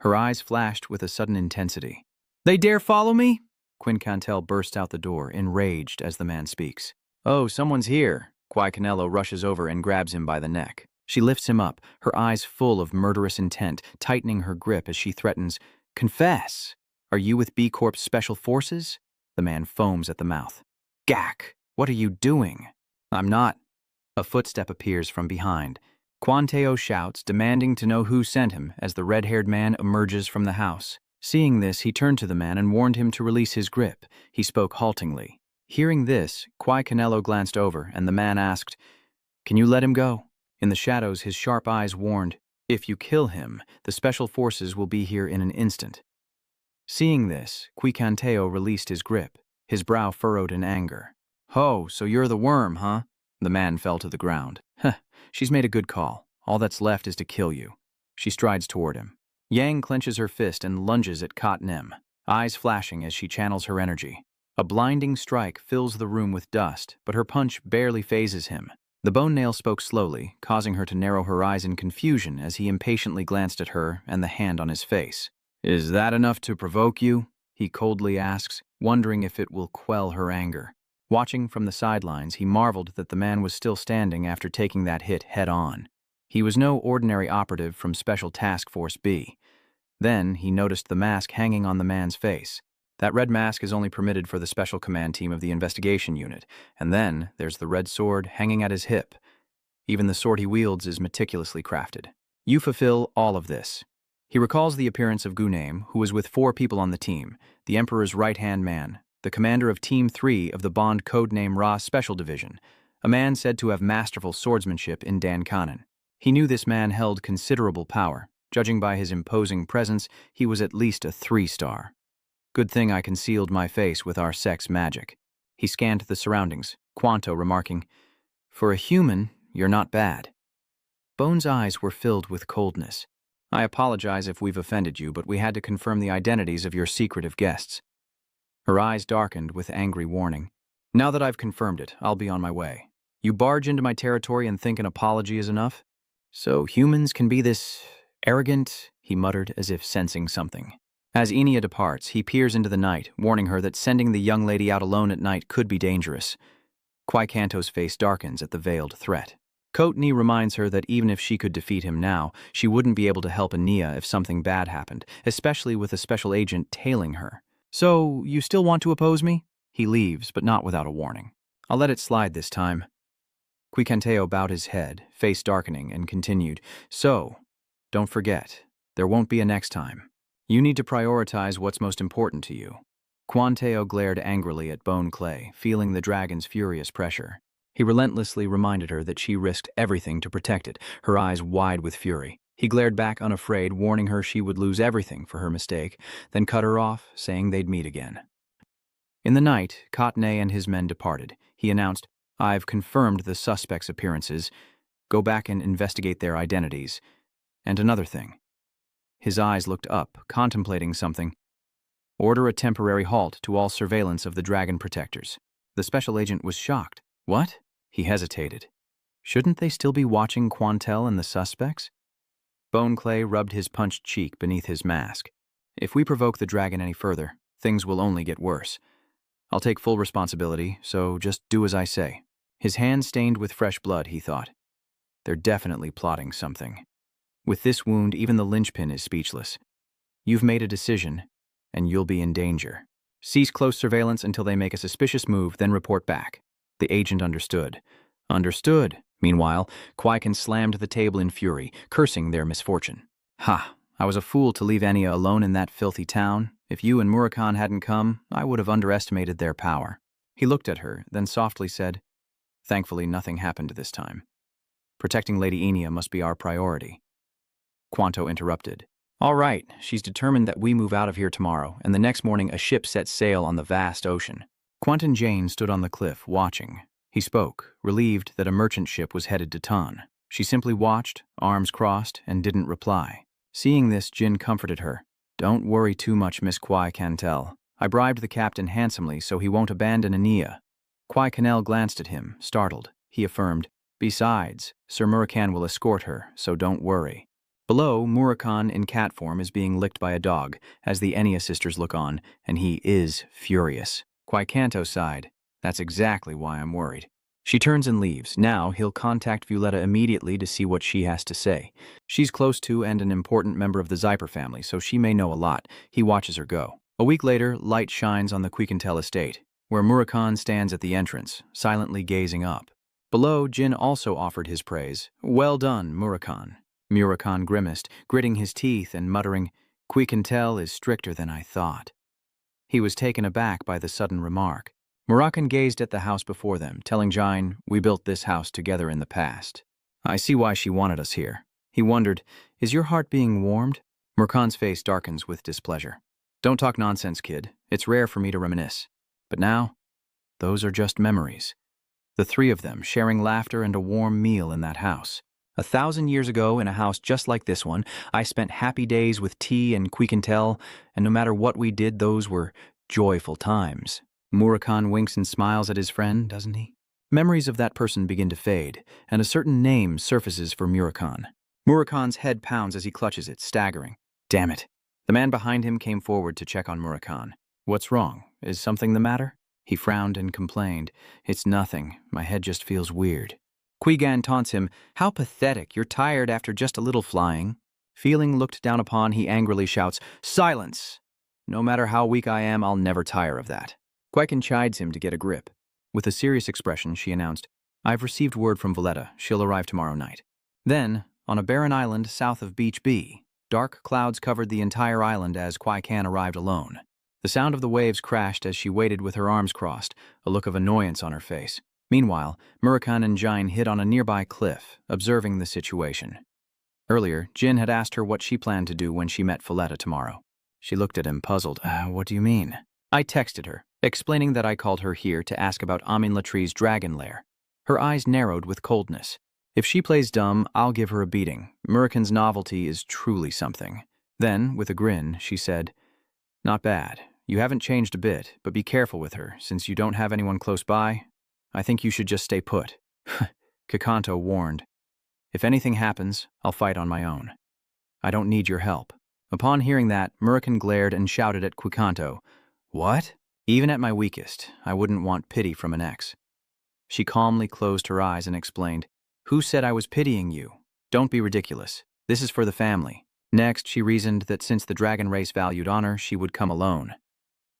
Her eyes flashed with a sudden intensity. "They dare follow me?" Quincantel burst out the door, enraged as the man speaks. "Oh, someone's here." Kwai Canelo rushes over and grabs him by the neck. She lifts him up, her eyes full of murderous intent, tightening her grip as she threatens, "Confess! Are you with B Corp's Special Forces?" The man foams at the mouth. "Gak! What are you doing?" "I'm not." A footstep appears from behind. Quanteo shouts, demanding to know who sent him as the red-haired man emerges from the house. Seeing this, he turned to the man and warned him to release his grip. He spoke haltingly. Hearing this, Kwai Canelo glanced over, and the man asked, "Can you let him go?" In the shadows, his sharp eyes warned, "If you kill him, the special forces will be here in an instant." Seeing this, Quicanteo released his grip, his brow furrowed in anger. "Ho, so you're the worm, huh?" The man fell to the ground. "Huh, she's made a good call. All that's left is to kill you." She strides toward him. Yang clenches her fist and lunges at Kot Nem, eyes flashing as she channels her energy. A blinding strike fills the room with dust, but her punch barely phases him. The bone nail spoke slowly, causing her to narrow her eyes in confusion as he impatiently glanced at her and the hand on his face. "Is that enough to provoke you?" he coldly asks, wondering if it will quell her anger. Watching from the sidelines, he marveled that the man was still standing after taking that hit head-on. He was no ordinary operative from Special Task Force B. Then he noticed the mask hanging on the man's face. That red mask is only permitted for the Special Command Team of the Investigation Unit, and then there's the red sword hanging at his hip. Even the sword he wields is meticulously crafted. You fulfill all of this. He recalls the appearance of Gunaim, who was with 4 people on the team, the Emperor's right-hand man, the commander of Team 3 of the Bond codename Ra Special Division, a man said to have masterful swordsmanship in Dan Conin. He knew this man held considerable power. Judging by his imposing presence, he was at least a 3-star. Good thing I concealed my face with our sex magic. He scanned the surroundings, Quanto remarking, "For a human, you're not bad." Bone's eyes were filled with coldness. "I apologize if we've offended you, but we had to confirm the identities of your secretive guests." Her eyes darkened with angry warning. "Now that I've confirmed it, I'll be on my way. You barge into my territory and think an apology is enough? So humans can be this arrogant?" he muttered as if sensing something. As Enia departs, he peers into the night, warning her that sending the young lady out alone at night could be dangerous. Kwai Kanto's face darkens at the veiled threat. Kotni reminds her that even if she could defeat him now, she wouldn't be able to help Enia if something bad happened, especially with a special agent tailing her. "So, you still want to oppose me?" He leaves, but not without a warning. "I'll let it slide this time." Quikanteo bowed his head, face darkening, and continued, "So, don't forget, there won't be a next time. You need to prioritize what's most important to you." Quanteo glared angrily at Bone Clay, feeling the dragon's furious pressure. He relentlessly reminded her that she risked everything to protect it, her eyes wide with fury. He glared back unafraid, warning her she would lose everything for her mistake, then cut her off, saying they'd meet again. In the night, Kotne and his men departed. He announced, "I've confirmed the suspects' appearances. Go back and investigate their identities. And another thing." His eyes looked up, contemplating something. "Order a temporary halt to all surveillance of the dragon protectors." The special agent was shocked. "What?" He hesitated. Shouldn't they still be watching Quantel and the suspects? Bone Clay rubbed his punched cheek beneath his mask. "If we provoke the dragon any further, things will only get worse. I'll take full responsibility, so just do as I say." His hand stained with fresh blood, he thought. They're definitely plotting something. With this wound, even the linchpin is speechless. "You've made a decision, and you'll be in danger. Cease close surveillance until they make a suspicious move, then report back." The agent understood. "Understood." Meanwhile, Qui-Gon slammed the table in fury, cursing their misfortune. "Ha! I was a fool to leave Enya alone in that filthy town. If you and Murakhan hadn't come, I would have underestimated their power." He looked at her, then softly said, "Thankfully, nothing happened this time. Protecting Lady Enya must be our priority." Quanto interrupted. "All right, she's determined that we move out of here tomorrow, and the next morning a ship sets sail on the vast ocean." Quentin Jane stood on the cliff, watching. He spoke, relieved that a merchant ship was headed to Tan. She simply watched, arms crossed, and didn't reply. Seeing this, Jin comforted her. "Don't worry too much, Miss Kwai Cantel. I bribed the captain handsomely so he won't abandon Ania." Kwai Canel glanced at him, startled. He affirmed, "Besides, Sir Murakhan will escort her, so don't worry." Below, Murakhan in cat form is being licked by a dog, as the Enya sisters look on, and he is furious. Kwai Kanto sighed. "That's exactly why I'm worried." She turns and leaves. Now he'll contact Violetta immediately to see what she has to say. She's close to and an important member of the Zyper family, so she may know a lot. He watches her go. A week later, light shines on the Quicantel estate, where Murakhan stands at the entrance, silently gazing up. Below, Jin also offered his praise. "Well done, Murakhan." Murakhan grimaced, gritting his teeth and muttering, "Quicantel is stricter than I thought." He was taken aback by the sudden remark. Murakhan gazed at the house before them, telling Jain, "We built this house together in the past. I see why she wanted us here." He wondered, "Is your heart being warmed?" Murakhan's face darkens with displeasure. "Don't talk nonsense, kid. It's rare for me to reminisce. But now, those are just memories." The three of them sharing laughter and a warm meal in that house. 1,000 years ago, in a house just like this one, I spent happy days with tea and Quicantel, and no matter what we did, those were joyful times. Murakhan winks and smiles at his friend, doesn't he? Memories of that person begin to fade, and a certain name surfaces for Murakhan. Murakhan's head pounds as he clutches it, staggering. Damn it. The man behind him came forward to check on Murakhan. "What's wrong? Is something the matter?" He frowned and complained. "It's nothing. My head just feels weird." Quigan taunts him, "How pathetic, you're tired after just a little flying." Feeling looked down upon, he angrily shouts, "Silence! No matter how weak I am, I'll never tire of that." Quaiken chides him to get a grip. With a serious expression, she announced, "I've received word from Violetta. She'll arrive tomorrow night." Then, on a barren island south of Beach B, dark clouds covered the entire island as Quaikan arrived alone. The sound of the waves crashed as she waited with her arms crossed, a look of annoyance on her face. Meanwhile, Murakhan and Jain hid on a nearby cliff, observing the situation. Earlier, Jin had asked her what she planned to do when she met Violetta tomorrow. She looked at him, puzzled. What do you mean?" "I texted her, explaining that I called her here to ask about Amin Latri's dragon lair." Her eyes narrowed with coldness. "If she plays dumb, I'll give her a beating. Murakhan's novelty is truly something." Then, with a grin, she said, "Not bad. You haven't changed a bit, but be careful with her, since you don't have anyone close by. I think you should just stay put." Kikanto warned, "If anything happens, I'll fight on my own. I don't need your help." Upon hearing that, Murakan glared and shouted at Quikanto, "What? Even at my weakest, I wouldn't want pity from an ex." She calmly closed her eyes and explained, "Who said I was pitying you? Don't be ridiculous. This is for the family." Next, she reasoned that since the dragon race valued honor, she would come alone.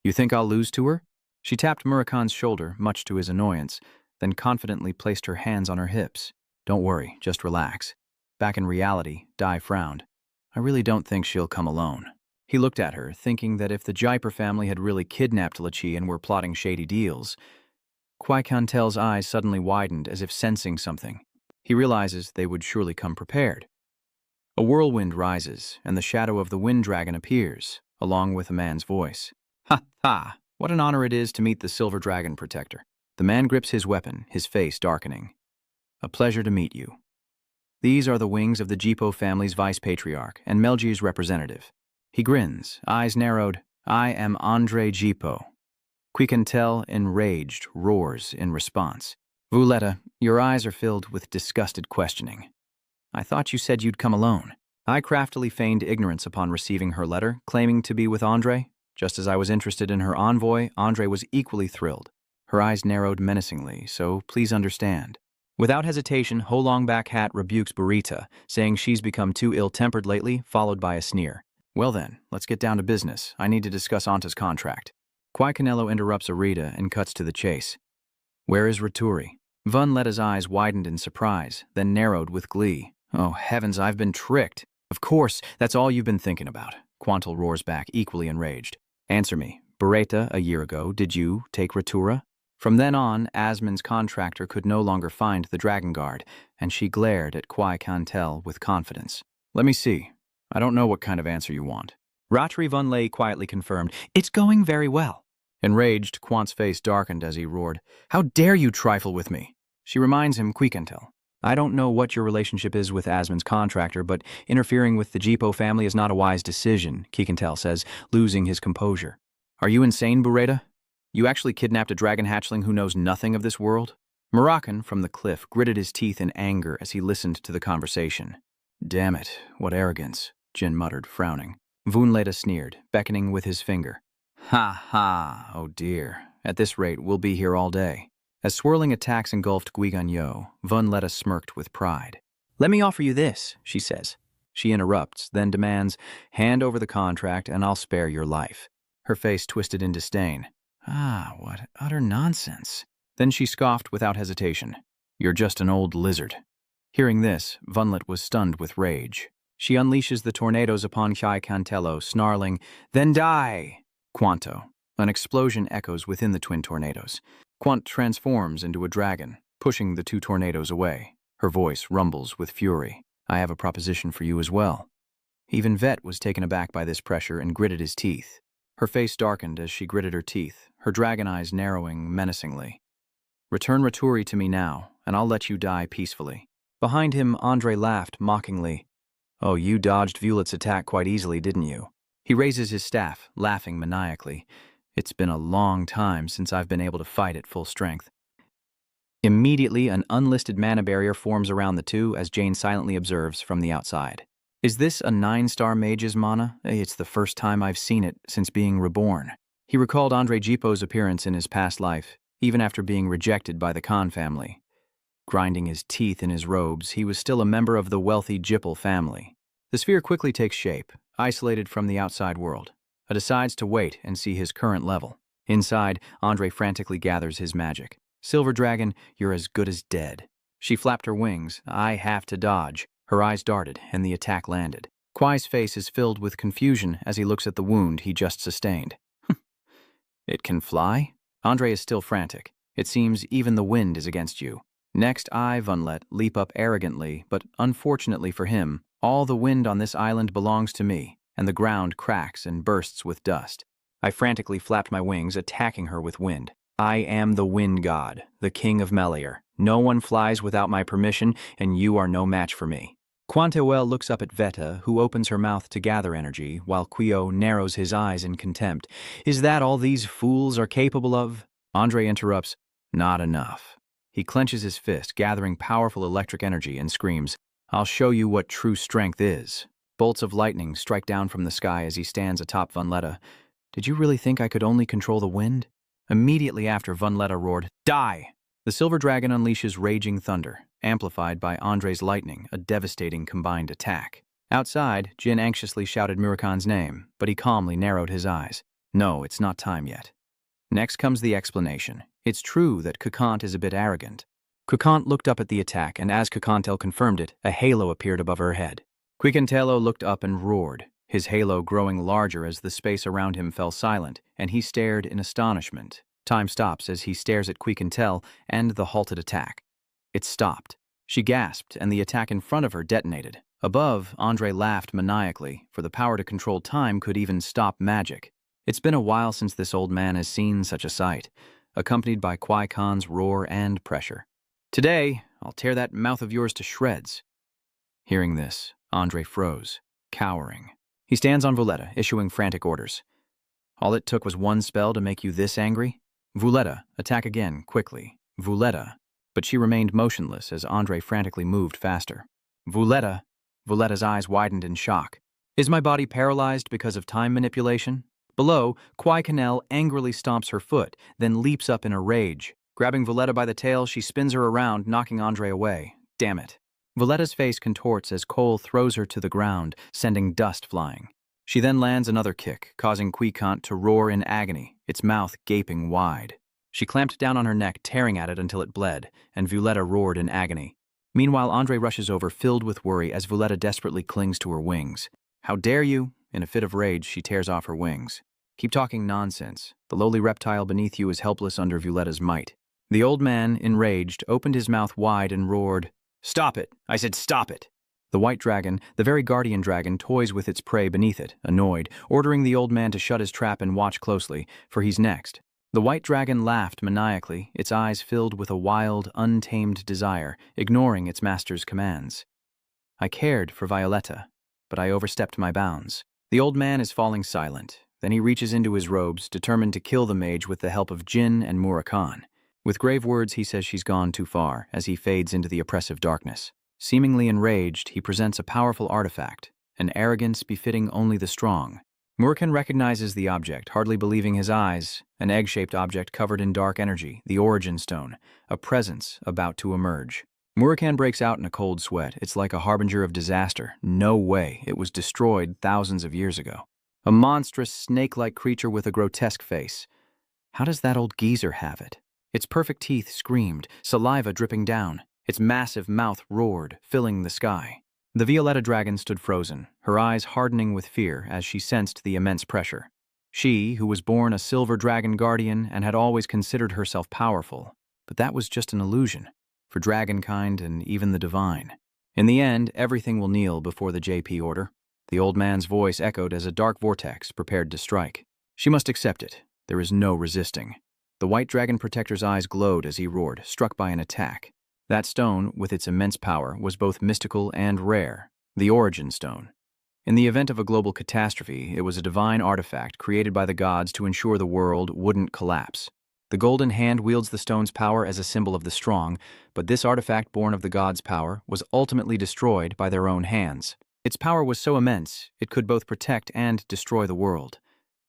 "You think I'll lose to her?" She tapped Murakan's shoulder, much to his annoyance, then confidently placed her hands on her hips. "Don't worry, just relax." Back in reality, Dai frowned. "I really don't think she'll come alone." He looked at her, thinking that if the Jaipur family had really kidnapped Lachi and were plotting shady deals. Kwai-Kantel's eyes suddenly widened as if sensing something. He realizes they would surely come prepared. A whirlwind rises, and the shadow of the wind dragon appears, along with a man's voice. "Ha ha! What an honor it is to meet the Silver Dragon Protector." The man grips his weapon, his face darkening. "A pleasure to meet you. These are the wings of the Jipo family's vice patriarch and Melji's representative." He grins, eyes narrowed. "I am Andre Jipo." Quikantel, enraged, roars in response. "Vuletta, your eyes are filled with disgusted questioning. I thought you said you'd come alone." I craftily feigned ignorance upon receiving her letter, claiming to be with Andre. Just as I was interested in her envoy, Andre was equally thrilled. Her eyes narrowed menacingly, so please understand. Without hesitation, Ho Longback Hat rebukes Burita, saying she's become too ill-tempered lately, followed by a sneer. "Well then, let's get down to business. I need to discuss Anta's contract." Kwai Canelo interrupts Arita and cuts to the chase. "Where is Raturi?" Vuletta's eyes widened in surprise, then narrowed with glee. "Oh heavens, I've been tricked." "Of course, that's all you've been thinking about." Quantel roars back, equally enraged. "Answer me. Burita, a year ago, did you take Ratura?" From then on, Asmon's contractor could no longer find the Dragon Guard, and she glared at Kwai Kantel with confidence. "Let me see. I don't know what kind of answer you want." Ratri Vunlei quietly confirmed, "It's going very well." Enraged, Quant's face darkened as he roared, "How dare you trifle with me?" She reminds him, Quikantel, "I don't know what your relationship is with Asmon's contractor, but interfering with the Jipo family is not a wise decision," Quikantel says, losing his composure. "Are you insane, Bureta? You actually kidnapped a dragon hatchling who knows nothing of this world?" Murakan, from the cliff, gritted his teeth in anger as he listened to the conversation. "Damn it, what arrogance," Jin muttered, frowning. Vunleta sneered, beckoning with his finger. "Ha ha, oh dear. At this rate, we'll be here all day." As swirling attacks engulfed Guiganyo, Vunleta smirked with pride. "Let me offer you this," she says. She interrupts, then demands, "Hand over the contract and I'll spare your life." Her face twisted in disdain. "Ah, what utter nonsense." Then she scoffed without hesitation. "You're just an old lizard." Hearing this, Vunlet was stunned with rage. She unleashes the tornadoes upon Chai Cantello, snarling, "Then die!" Quanto. An explosion echoes within the twin tornadoes. Quant transforms into a dragon, pushing the two tornadoes away. Her voice rumbles with fury. "I have a proposition for you as well." Even Vet was taken aback by this pressure and gritted his teeth. Her face darkened as she gritted her teeth, her dragon eyes narrowing menacingly. "Return Raturi to me now, and I'll let you die peacefully." Behind him, Andre laughed mockingly. "Oh, you dodged Vulet's attack quite easily, didn't you?" He raises his staff, laughing maniacally. "It's been a long time since I've been able to fight at full strength." Immediately, an unlisted mana barrier forms around the two as Jane silently observes from the outside. "Is this a 9-star mage's mana? It's the first time I've seen it since being reborn." He recalled Andre Jipo's appearance in his past life, even after being rejected by the Khan family. Grinding his teeth in his robes, he was still a member of the wealthy Jipal family. The sphere quickly takes shape, isolated from the outside world. Decides to wait and see his current level. Inside, Andre frantically gathers his magic. "Silver Dragon, you're as good as dead." She flapped her wings. "I have to dodge." Her eyes darted, and the attack landed. Kwai's face is filled with confusion as he looks at the wound he just sustained. "It can fly?" Andre is still frantic. "It seems even the wind is against you." Next, I, Vunlet, leap up arrogantly, but unfortunately for him, all the wind on this island belongs to me, and the ground cracks and bursts with dust. I frantically flapped my wings, attacking her with wind. "I am the wind god, the king of Melior. No one flies without my permission, and you are no match for me." Quantewell looks up at Veta, who opens her mouth to gather energy, while Quio narrows his eyes in contempt. "Is that all these fools are capable of?" Andre interrupts, "Not enough." He clenches his fist, gathering powerful electric energy, and screams, "I'll show you what true strength is." Bolts of lightning strike down from the sky as he stands atop Vunletta. Did you really think I could only control the wind? Immediately after, Vunletta roared, "Die!" The silver dragon unleashes raging thunder, amplified by Andre's lightning, a devastating combined attack. Outside, Jin anxiously shouted Murakan's name, but he calmly narrowed his eyes. No, it's not time yet. Next comes the explanation. It's true that Kukant is a bit arrogant. Kukant looked up at the attack, and as Kukantel confirmed it, a halo appeared above her head. Quickantelo looked up and roared, his halo growing larger as the space around him fell silent, and he stared in astonishment. Time stops as he stares at Quicantel and the halted attack. It stopped. She gasped, and the attack in front of her detonated. Above, Andre laughed maniacally, for the power to control time could even stop magic. It's been a while since this old man has seen such a sight, accompanied by Kwai Khan's roar and pressure. "Today, I'll tear that mouth of yours to shreds." Hearing this, Andre froze, cowering. He stands on Vunletta, issuing frantic orders. "All it took was one spell to make you this angry? Vunletta, attack again, quickly. Vunletta." But she remained motionless as Andre frantically moved faster. "Vunletta." Vunletta's eyes widened in shock. "Is my body paralyzed because of time manipulation?" Below, Kwai Kanel angrily stomps her foot, then leaps up in a rage. Grabbing Vunletta by the tail, she spins her around, knocking Andre away. Damn it. Vunletta's face contorts as Cole throws her to the ground, sending dust flying. She then lands another kick, causing Quiquant to roar in agony, its mouth gaping wide. She clamped down on her neck, tearing at it until it bled, and Vunletta roared in agony. Meanwhile, Andre rushes over, filled with worry, as Vunletta desperately clings to her wings. "How dare you?" In a fit of rage, she tears off her wings. "Keep talking nonsense. The lowly reptile beneath you is helpless under Vunletta's might." The old man, enraged, opened his mouth wide and roared, "Stop it! I said stop it!" The white dragon, the very guardian dragon, toys with its prey beneath it, annoyed, ordering the old man to shut his trap and watch closely, for he's next. The white dragon laughed maniacally, its eyes filled with a wild, untamed desire, ignoring its master's commands. "I cared for Violetta, but I overstepped my bounds." The old man is falling silent. Then he reaches into his robes, determined to kill the mage with the help of Jin and Murakan. With grave words, he says she's gone too far, as he fades into the oppressive darkness. Seemingly enraged, he presents a powerful artifact, an arrogance befitting only the strong. Murakan recognizes the object, hardly believing his eyes, an egg-shaped object covered in dark energy, the Origin Stone, a presence about to emerge. Murakan breaks out in a cold sweat. It's like a harbinger of disaster. No way, it was destroyed thousands of years ago. A monstrous, snake-like creature with a grotesque face. How does that old geezer have it? Its perfect teeth screamed, saliva dripping down. Its massive mouth roared, filling the sky. The Violetta dragon stood frozen, her eyes hardening with fear as she sensed the immense pressure. She, who was born a silver dragon guardian and had always considered herself powerful, but that was just an illusion, for dragonkind and even the divine. In the end, everything will kneel before the JP order. The old man's voice echoed as a dark vortex prepared to strike. She must accept it. There is no resisting. The white dragon protector's eyes glowed as he roared, struck by an attack. That stone, with its immense power, was both mystical and rare, the Origin Stone. In the event of a global catastrophe, it was a divine artifact created by the gods to ensure the world wouldn't collapse. The golden hand wields the stone's power as a symbol of the strong, but this artifact born of the gods' power was ultimately destroyed by their own hands. Its power was so immense, it could both protect and destroy the world.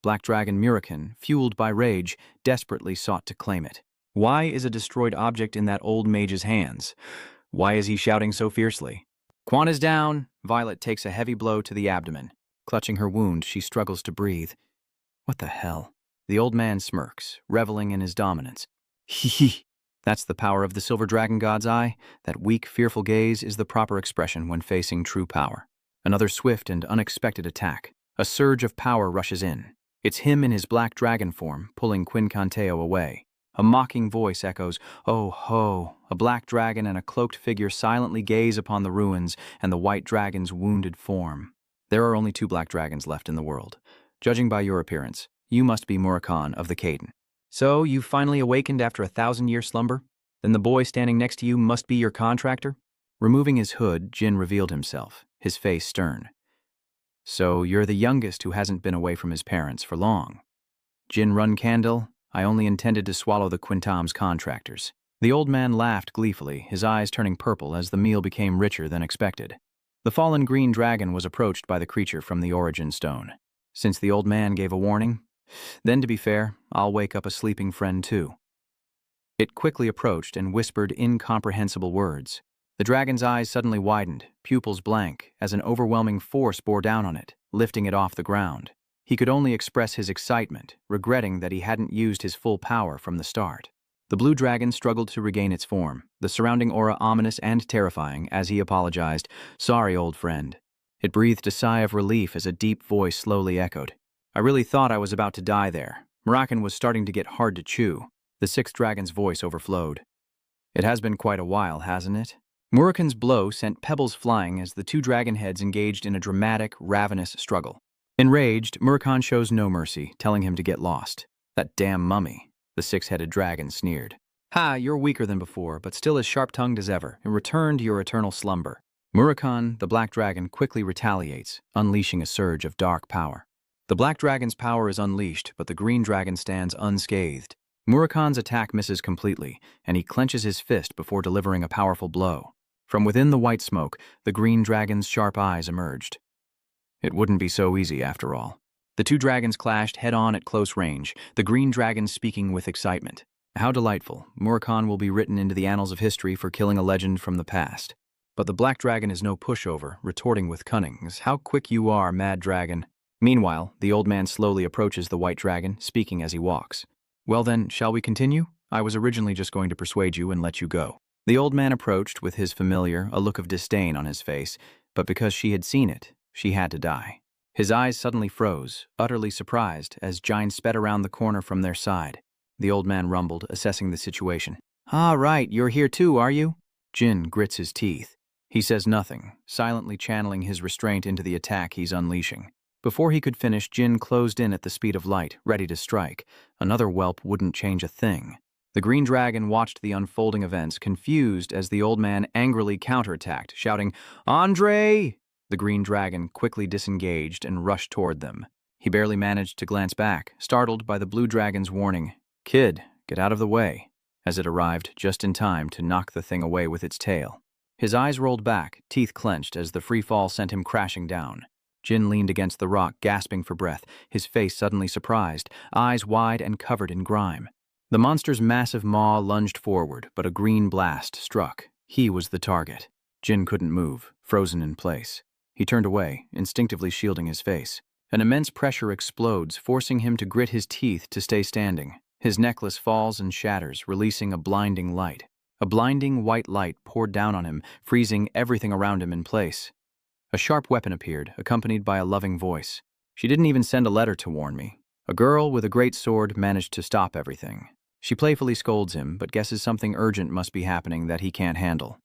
Black Dragon Murakan, fueled by rage, desperately sought to claim it. Why is a destroyed object in that old mage's hands? Why is he shouting so fiercely? "Quan is down!" Violet takes a heavy blow to the abdomen. Clutching her wound, she struggles to breathe. What the hell? The old man smirks, reveling in his dominance. Hee. That's the power of the silver dragon god's eye. That weak, fearful gaze is the proper expression when facing true power. Another swift and unexpected attack. A surge of power rushes in. It's him in his black dragon form, pulling Quincanteo away. A mocking voice echoes, "Oh ho!" A black dragon and a cloaked figure silently gaze upon the ruins and the white dragon's wounded form. There are only 2 black dragons left in the world. Judging by your appearance, you must be Murakan of the Caden. So, you've finally awakened after a 1,000-year slumber? Then the boy standing next to you must be your contractor? Removing his hood, Jin revealed himself, his face stern. So, you're the youngest who hasn't been away from his parents for long. Jin Run Candle, I only intended to swallow the Quintam's contractors. The old man laughed gleefully, his eyes turning purple as the meal became richer than expected. The fallen green dragon was approached by the creature from the origin stone. Since the old man gave a warning, then to be fair, I'll wake up a sleeping friend too. It quickly approached and whispered incomprehensible words. The dragon's eyes suddenly widened, pupils blank, as an overwhelming force bore down on it, lifting it off the ground. He could only express his excitement, regretting that he hadn't used his full power from the start. The blue dragon struggled to regain its form, the surrounding aura ominous and terrifying, as he apologized. "Sorry, old friend." It breathed a sigh of relief as a deep voice slowly echoed. "I really thought I was about to die there. Moroccan was starting to get hard to chew." The sixth dragon's voice overflowed. "It has been quite a while, hasn't it?" Murakan's blow sent pebbles flying as the two dragon heads engaged in a dramatic, ravenous struggle. Enraged, Murakan shows no mercy, telling him to get lost. "That damn mummy," the six-headed dragon sneered. "Ha, you're weaker than before, but still as sharp-tongued as ever, and return to your eternal slumber." Murakan, the black dragon, quickly retaliates, unleashing a surge of dark power. The black dragon's power is unleashed, but the green dragon stands unscathed. Murakan's attack misses completely, and he clenches his fist before delivering a powerful blow. From within the white smoke, the green dragon's sharp eyes emerged. It wouldn't be so easy after all. The two dragons clashed head-on at close range, the green dragon speaking with excitement. How delightful. Murakan will be written into the annals of history for killing a legend from the past. But the black dragon is no pushover, retorting with cunning. "How quick you are, mad dragon." Meanwhile, the old man slowly approaches the white dragon, speaking as he walks. "Well then, shall we continue? I was originally just going to persuade you and let you go." The old man approached with his familiar, a look of disdain on his face, but because she had seen it, she had to die. His eyes suddenly froze, utterly surprised, as Jine sped around the corner from their side. The old man rumbled, assessing the situation. "Ah, right, you're here too, are you?" Jin grits his teeth. He says nothing, silently channeling his restraint into the attack he's unleashing. Before he could finish, Jin closed in at the speed of light, ready to strike. Another whelp wouldn't change a thing. The green dragon watched the unfolding events, confused as the old man angrily counterattacked, shouting, "Andre!" The green dragon quickly disengaged and rushed toward them. He barely managed to glance back, startled by the blue dragon's warning, "Kid, get out of the way," as it arrived just in time to knock the thing away with its tail. His eyes rolled back, teeth clenched as the free fall sent him crashing down. Jin leaned against the rock, gasping for breath, his face suddenly surprised, eyes wide and covered in grime. The monster's massive maw lunged forward, but a green blast struck. He was the target. Jin couldn't move, frozen in place. He turned away, instinctively shielding his face. An immense pressure explodes, forcing him to grit his teeth to stay standing. His necklace falls and shatters, releasing a blinding light. A blinding white light poured down on him, freezing everything around him in place. A sharp weapon appeared, accompanied by a loving voice. "She didn't even send a letter to warn me. A girl with a great sword managed to stop everything." She playfully scolds him, but guesses something urgent must be happening that he can't handle.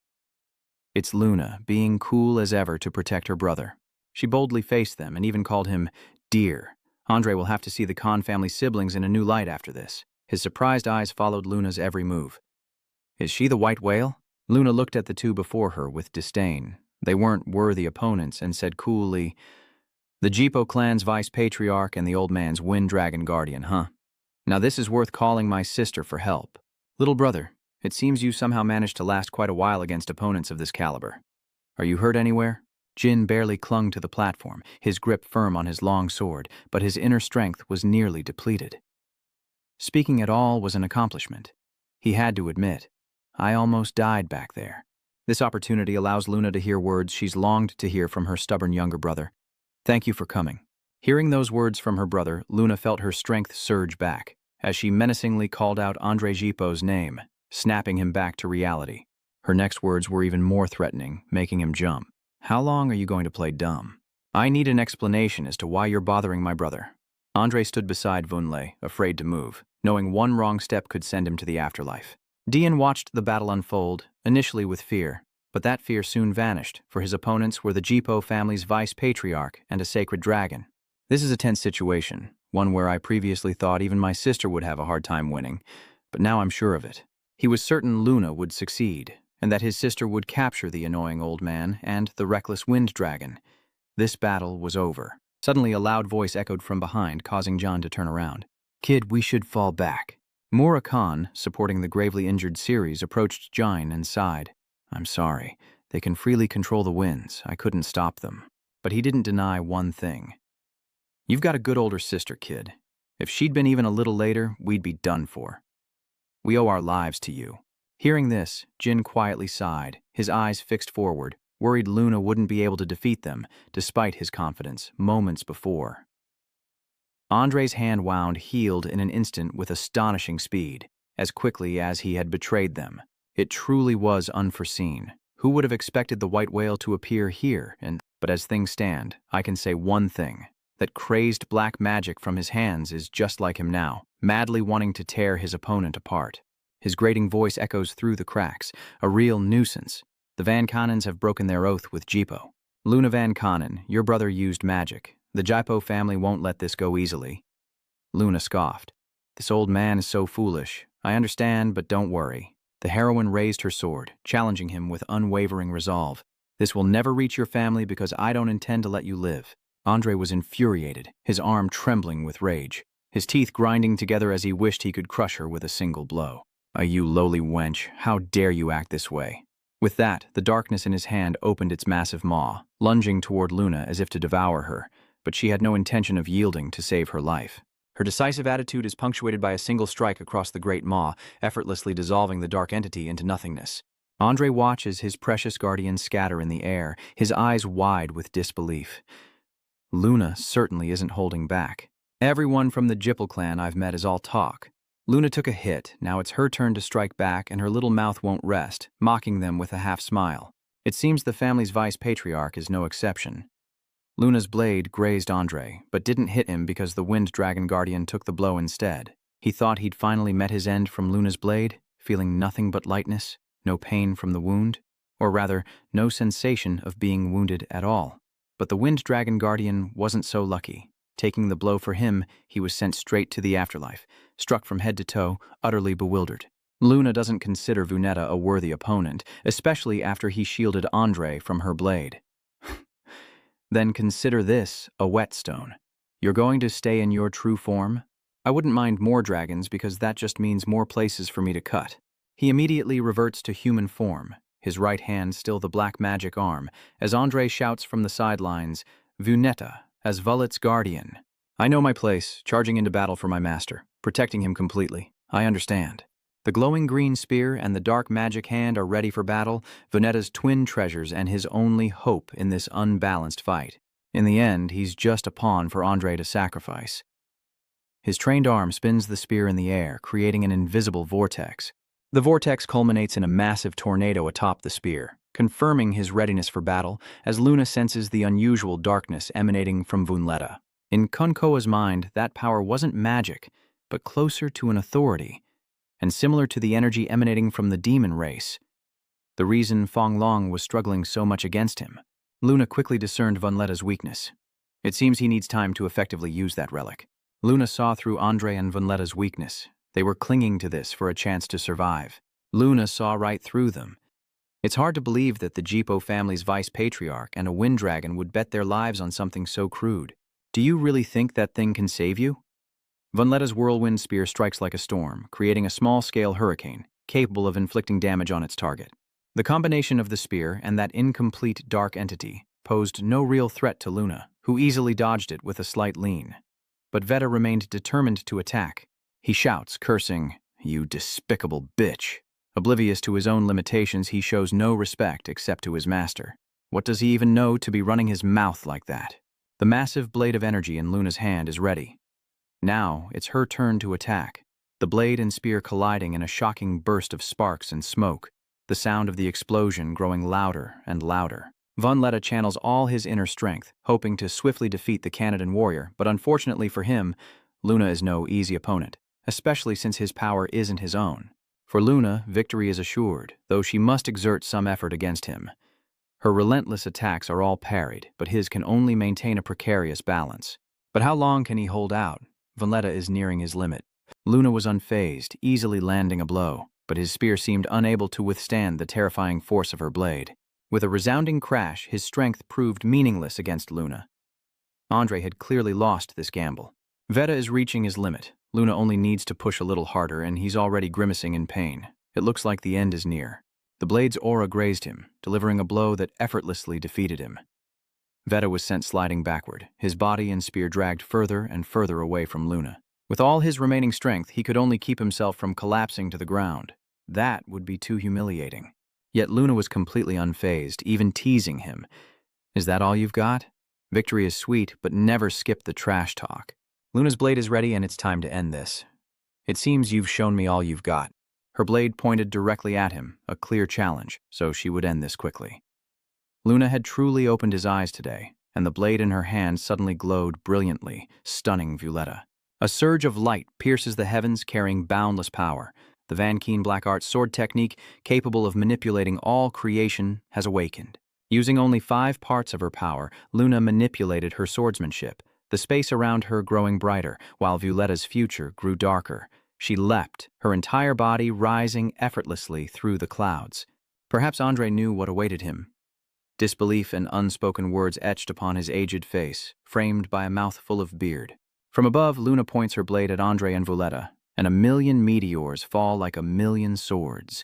It's Luna, being cool as ever to protect her brother. She boldly faced them and even called him dear. Andre will have to see the Khan family siblings in a new light after this. His surprised eyes followed Luna's every move. "Is she the white whale?" Luna looked at the two before her with disdain. They weren't worthy opponents and said coolly, "The Jipo clan's vice patriarch and the old man's wind dragon guardian, huh? Now this is worth calling my sister for help. Little brother, it seems you somehow managed to last quite a while against opponents of this caliber. Are you hurt anywhere?" Jin barely clung to the platform, his grip firm on his long sword, but his inner strength was nearly depleted. Speaking at all was an accomplishment. He had to admit, "I almost died back there." This opportunity allows Luna to hear words she's longed to hear from her stubborn younger brother. "Thank you for coming." Hearing those words from her brother, Luna felt her strength surge back, as she menacingly called out Andre Jipo's name, snapping him back to reality. Her next words were even more threatening, making him jump. "How long are you going to play dumb? I need an explanation as to why you're bothering my brother." Andre stood beside Vunlei, afraid to move, knowing one wrong step could send him to the afterlife. Dian watched the battle unfold, initially with fear, but that fear soon vanished, for his opponents were the Jipo family's vice patriarch and a sacred dragon. "This is a tense situation, one where I previously thought even my sister would have a hard time winning, but now I'm sure of it." He was certain Luna would succeed, and that his sister would capture the annoying old man and the reckless wind dragon. This battle was over. Suddenly a loud voice echoed from behind, causing John to turn around. "Kid, we should fall back." Mura Khan, supporting the gravely injured Ceres, approached Jine and sighed. "I'm sorry. They can freely control the winds. I couldn't stop them. But he didn't deny one thing. You've got a good older sister, kid. If she'd been even a little later, we'd be done for. We owe our lives to you. Hearing this, Jin quietly sighed, his eyes fixed forward, worried Luna wouldn't be able to defeat them, despite his confidence, moments before. Andre's hand wound healed in an instant with astonishing speed, as quickly as he had betrayed them. It truly was unforeseen. Who would have expected the white whale to appear here? But as things stand, I can say one thing. That crazed black magic from his hands is just like him now, madly wanting to tear his opponent apart. His grating voice echoes through the cracks, a real nuisance. The Van Conins have broken their oath with Jipo. Luna Van Conin, your brother used magic. The Jipo family won't let this go easily. Luna scoffed. This old man is so foolish. I understand, but don't worry. The heroine raised her sword, challenging him with unwavering resolve. This will never reach your family because I don't intend to let you live. Andre was infuriated, his arm trembling with rage, his teeth grinding together as he wished he could crush her with a single blow. You lowly wench, how dare you act this way? With that, the darkness in his hand opened its massive maw, lunging toward Luna as if to devour her, but she had no intention of yielding to save her life. Her decisive attitude is punctuated by a single strike across the great maw, effortlessly dissolving the dark entity into nothingness. Andre watches his precious guardian scatter in the air, his eyes wide with disbelief. Luna certainly isn't holding back. Everyone from the Jipple clan I've met is all talk. Luna took a hit, now it's her turn to strike back and her little mouth won't rest, mocking them with a half smile. It seems the family's vice patriarch is no exception. Luna's blade grazed Andre, but didn't hit him because the Wind Dragon Guardian took the blow instead. He thought he'd finally met his end from Luna's blade, feeling nothing but lightness, no pain from the wound, or rather, no sensation of being wounded at all. But the Wind Dragon Guardian wasn't so lucky. Taking the blow for him, he was sent straight to the afterlife, struck from head to toe, utterly bewildered. Luna doesn't consider Vuneta a worthy opponent, especially after he shielded Andre from her blade. Then consider this a whetstone. You're going to stay in your true form? I wouldn't mind more dragons because that just means more places for me to cut. He immediately reverts to human form, his right hand still the black magic arm, as Andre shouts from the sidelines, Vuneta, as Vulet's guardian. I know my place, charging into battle for my master, protecting him completely. I understand. The glowing green spear and the dark magic hand are ready for battle, Vuneta's twin treasures and his only hope in this unbalanced fight. In the end, he's just a pawn for Andre to sacrifice. His trained arm spins the spear in the air, creating an invisible vortex. The vortex culminates in a massive tornado atop the spear, confirming his readiness for battle as Luna senses the unusual darkness emanating from Vuneta. In Kunkoa's mind, that power wasn't magic, but closer to an authority, and similar to the energy emanating from the demon race. The reason Fong Long was struggling so much against him. Luna quickly discerned Vuneta's weakness. It seems he needs time to effectively use that relic. Luna saw through Andre and Vuneta's weakness. They were clinging to this for a chance to survive. Luna saw right through them. It's hard to believe that the Jipo family's vice patriarch and a wind dragon would bet their lives on something so crude. Do you really think that thing can save you? Vuneta's whirlwind spear strikes like a storm, creating a small-scale hurricane, capable of inflicting damage on its target. The combination of the spear and that incomplete dark entity posed no real threat to Luna, who easily dodged it with a slight lean. But Veta remained determined to attack. He shouts, cursing, "You despicable bitch." Oblivious to his own limitations, he shows no respect except to his master. What does he even know to be running his mouth like that? The massive blade of energy in Luna's hand is ready. Now, it's her turn to attack. The blade and spear colliding in a shocking burst of sparks and smoke, the sound of the explosion growing louder and louder. Vuneta channels all his inner strength, hoping to swiftly defeat the Canadan warrior, but unfortunately for him, Luna is no easy opponent, especially since his power isn't his own. For Luna, victory is assured, though she must exert some effort against him. Her relentless attacks are all parried, but his can only maintain a precarious balance. But how long can he hold out? Vuneta is nearing his limit. Luna was unfazed, easily landing a blow, but his spear seemed unable to withstand the terrifying force of her blade. With a resounding crash, his strength proved meaningless against Luna. Andre had clearly lost this gamble. Veta is reaching his limit. Luna only needs to push a little harder, and he's already grimacing in pain. It looks like the end is near. The blade's aura grazed him, delivering a blow that effortlessly defeated him. Veta was sent sliding backward, his body and spear dragged further and further away from Luna. With all his remaining strength, he could only keep himself from collapsing to the ground. That would be too humiliating. Yet Luna was completely unfazed, even teasing him. Is that all you've got? Victory is sweet, but never skip the trash talk. Luna's blade is ready and it's time to end this. It seems you've shown me all you've got. Her blade pointed directly at him, a clear challenge, so she would end this quickly. Luna had truly opened his eyes today, and the blade in her hand suddenly glowed brilliantly, stunning Violetta. A surge of light pierces the heavens, carrying boundless power. The Van Keen Black Arts sword technique, capable of manipulating all creation, has awakened. Using only 5 parts of her power, Luna manipulated her swordsmanship, the space around her growing brighter, while Violetta's future grew darker. She leapt, her entire body rising effortlessly through the clouds. Perhaps Andre knew what awaited him. Disbelief and unspoken words etched upon his aged face, framed by a mouthful of beard. From above, Luna points her blade at Andre and Violetta, and 1,000,000 meteors fall like 1,000,000 swords,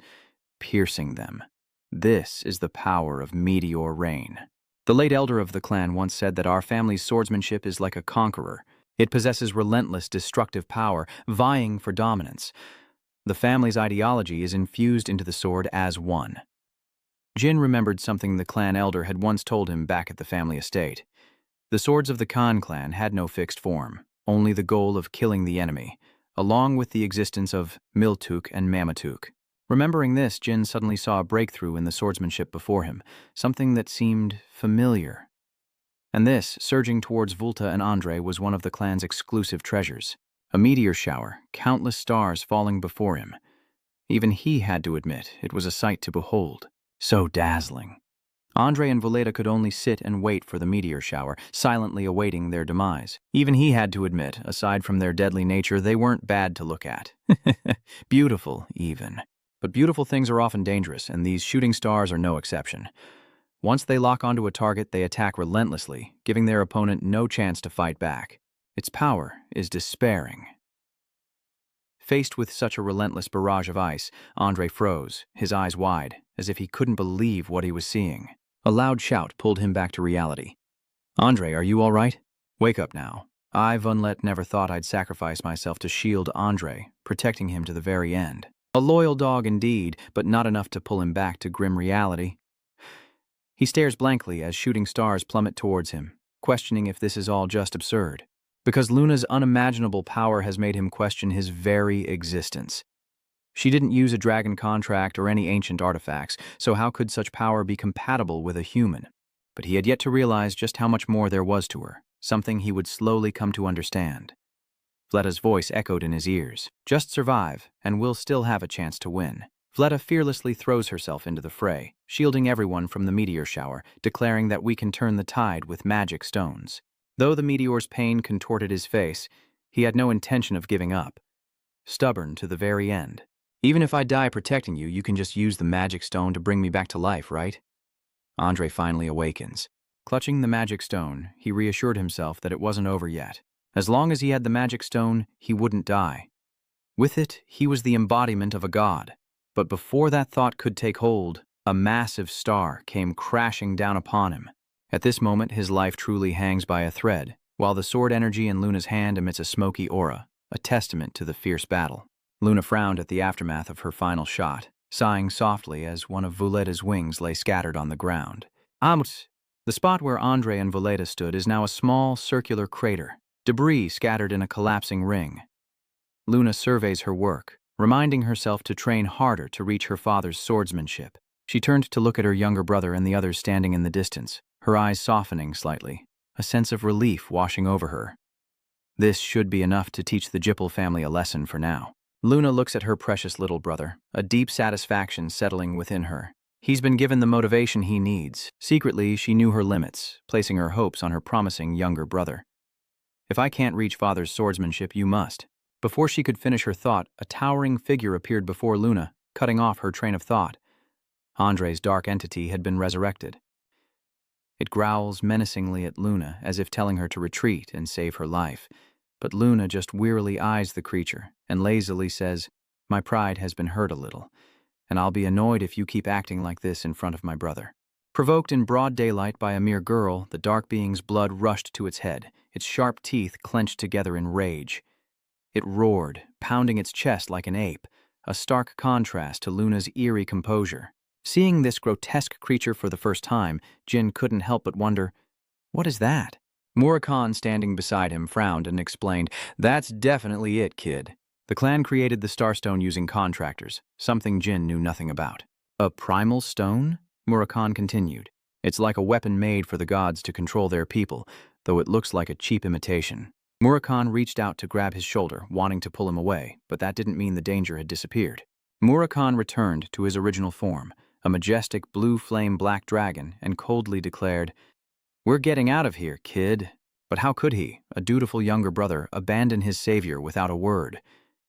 piercing them. This is the power of meteor rain. The late elder of the clan once said that our family's swordsmanship is like a conqueror. It possesses relentless, destructive power, vying for dominance. The family's ideology is infused into the sword as one. Jin remembered something the clan elder had once told him back at the family estate. The swords of the Khan clan had no fixed form, only the goal of killing the enemy, along with the existence of Miltuk and Mamatuk. Remembering this, Jin suddenly saw a breakthrough in the swordsmanship before him, something that seemed familiar. And this, surging towards Vulta and Andre, was one of the clan's exclusive treasures. A meteor shower, countless stars falling before him. Even he had to admit it was a sight to behold. So dazzling. Andre and Violetta could only sit and wait for the meteor shower, silently awaiting their demise. Even he had to admit, aside from their deadly nature, they weren't bad to look at. Beautiful, even. But beautiful things are often dangerous, and these shooting stars are no exception. Once they lock onto a target, they attack relentlessly, giving their opponent no chance to fight back. Its power is despairing. Faced with such a relentless barrage of ice, Andre froze, his eyes wide, as if he couldn't believe what he was seeing. A loud shout pulled him back to reality. Andre, are you all right? Wake up now. I, Vunlet, never thought I'd sacrifice myself to shield Andre, protecting him to the very end. A loyal dog indeed, but not enough to pull him back to grim reality. He stares blankly as shooting stars plummet towards him, questioning if this is all just absurd. Because Luna's unimaginable power has made him question his very existence. She didn't use a dragon contract or any ancient artifacts, so how could such power be compatible with a human? But he had yet to realize just how much more there was to her, something he would slowly come to understand. Vletta's voice echoed in his ears. Just survive, and we'll still have a chance to win. Vletta fearlessly throws herself into the fray, shielding everyone from the meteor shower, declaring that we can turn the tide with magic stones. Though the meteor's pain contorted his face, he had no intention of giving up. Stubborn to the very end. Even if I die protecting you, you can just use the magic stone to bring me back to life, right? Andre finally awakens. Clutching the magic stone, he reassured himself that it wasn't over yet. As long as he had the magic stone, he wouldn't die. With it, he was the embodiment of a god. But before that thought could take hold, a massive star came crashing down upon him. At this moment, his life truly hangs by a thread, while the sword energy in Luna's hand emits a smoky aura, a testament to the fierce battle. Luna frowned at the aftermath of her final shot, sighing softly as one of Violetta's wings lay scattered on the ground. The spot where Andre and Violetta stood is now a small, circular crater, debris scattered in a collapsing ring. Luna surveys her work, reminding herself to train harder to reach her father's swordsmanship. She turned to look at her younger brother and the others standing in the distance, her eyes softening slightly, a sense of relief washing over her. This should be enough to teach the Jippel family a lesson for now. Luna looks at her precious little brother, a deep satisfaction settling within her. He's been given the motivation he needs. Secretly, she knew her limits, placing her hopes on her promising younger brother. If I can't reach father's swordsmanship, you must. Before she could finish her thought, a towering figure appeared before Luna, cutting off her train of thought. Andre's dark entity had been resurrected. It growls menacingly at Luna, as if telling her to retreat and save her life. But Luna just wearily eyes the creature and lazily says, "My pride has been hurt a little. and I'll be annoyed if you keep acting like this in front of my brother." Provoked in broad daylight by a mere girl, the dark being's blood rushed to its head, its sharp teeth clenched together in rage. It roared, pounding its chest like an ape, a stark contrast to Luna's eerie composure. Seeing this grotesque creature for the first time, Jin couldn't help but wonder, "What is that?" Murakhan, standing beside him, frowned and explained, "That's definitely it, kid. The clan created the Starstone using contractors, something Jin knew nothing about." "A primal stone?" Murakhan continued. "It's like a weapon made for the gods to control their people, though it looks like a cheap imitation." Murakhan reached out to grab his shoulder, wanting to pull him away, but that didn't mean the danger had disappeared. Murakhan returned to his original form, a majestic blue flame black dragon, and coldly declared, "We're getting out of here, kid." But how could he, a dutiful younger brother, abandon his savior without a word?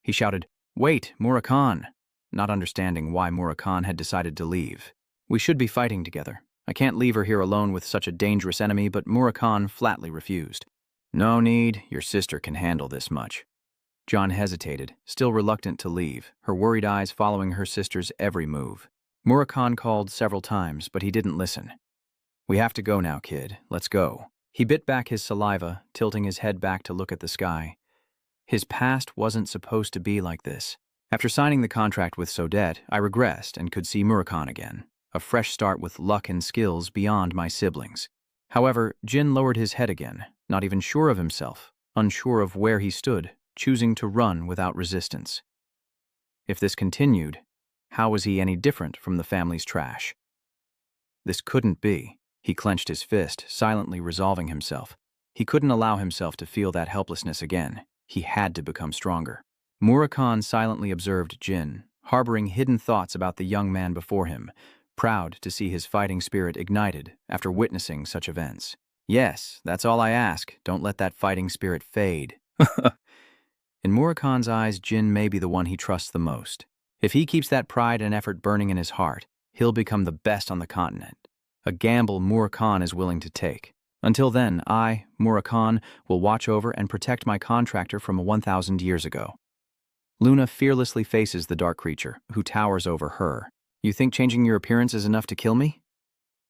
He shouted, "Wait, Murakhan," not understanding why Murakhan had decided to leave. "We should be fighting together. I can't leave her here alone with such a dangerous enemy," but Murakhan flatly refused. "No need, your sister can handle this much." John hesitated, still reluctant to leave, her worried eyes following her sister's every move. Murakhan called several times, but he didn't listen. "We have to go now, kid. Let's go." He bit back his saliva, tilting his head back to look at the sky. His past wasn't supposed to be like this. After signing the contract with Sodet, I regressed and could see Murakhan again, a fresh start with luck and skills beyond my siblings. However, Jin lowered his head again, not even sure of himself, unsure of where he stood, choosing to run without resistance. If this continued, how was he any different from the family's trash? This couldn't be. He clenched his fist, silently resolving himself. He couldn't allow himself to feel that helplessness again. He had to become stronger. Murakhan silently observed Jin, harboring hidden thoughts about the young man before him, proud to see his fighting spirit ignited after witnessing such events. "Yes, that's all I ask. Don't let that fighting spirit fade." In Murakhan's eyes, Jin may be the one he trusts the most. If he keeps that pride and effort burning in his heart, he'll become the best on the continent. A gamble Murakhan is willing to take. Until then, I, Murakhan, will watch over and protect my contractor from 1,000 years ago. Luna fearlessly faces the dark creature, who towers over her. "You think changing your appearance is enough to kill me?"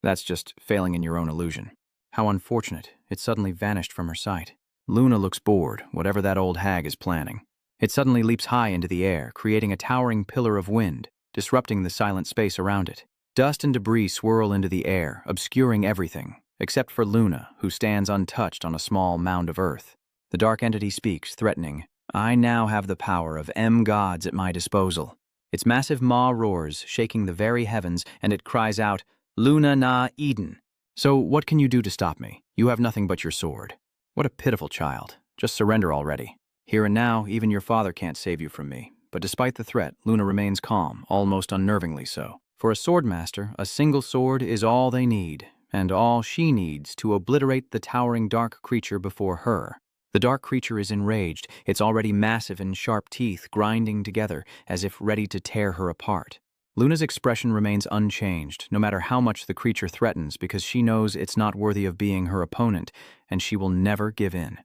"That's just failing in your own illusion." How unfortunate, it suddenly vanished from her sight. Luna looks bored, whatever that old hag is planning. It suddenly leaps high into the air, creating a towering pillar of wind, disrupting the silent space around it. Dust and debris swirl into the air, obscuring everything, except for Luna, who stands untouched on a small mound of earth. The dark entity speaks, threatening, "I now have the power of gods at my disposal." Its massive maw roars, shaking the very heavens, and it cries out, "Luna na Eden." "So what can you do to stop me? You have nothing but your sword." What a pitiful child. Just surrender already. Here and now, even your father can't save you from me. But despite the threat, Luna remains calm, almost unnervingly so. For a swordmaster, a single sword is all they need, and all she needs to obliterate the towering dark creature before her. The dark creature is enraged, its already massive and sharp teeth grinding together as if ready to tear her apart. Luna's expression remains unchanged, no matter how much the creature threatens, because she knows it's not worthy of being her opponent, and she will never give in.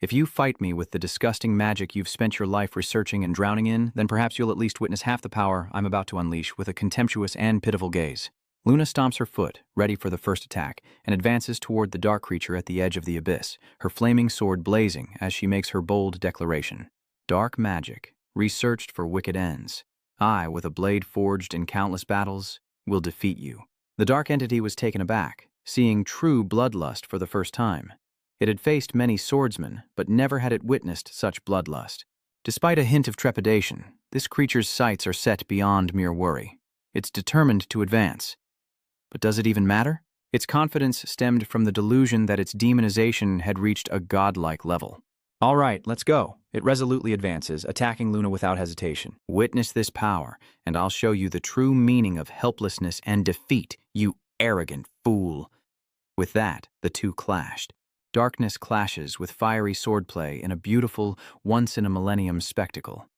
"If you fight me with the disgusting magic you've spent your life researching and drowning in, then perhaps you'll at least witness half the power I'm about to unleash with a contemptuous and pitiful gaze." Luna stomps her foot, ready for the first attack, and advances toward the dark creature at the edge of the abyss, her flaming sword blazing as she makes her bold declaration. "Dark magic, researched for wicked ends. I, with a blade forged in countless battles, will defeat you." The dark entity was taken aback, seeing true bloodlust for the first time. It had faced many swordsmen, but never had it witnessed such bloodlust. Despite a hint of trepidation, this creature's sights are set beyond mere worry. It's determined to advance. But does it even matter? Its confidence stemmed from the delusion that its demonization had reached a godlike level. "All right, let's go." It resolutely advances, attacking Luna without hesitation. "Witness this power, and I'll show you the true meaning of helplessness and defeat, you arrogant fool." With that, the two clashed. Darkness clashes with fiery swordplay in a beautiful, once-in-a-millennium spectacle.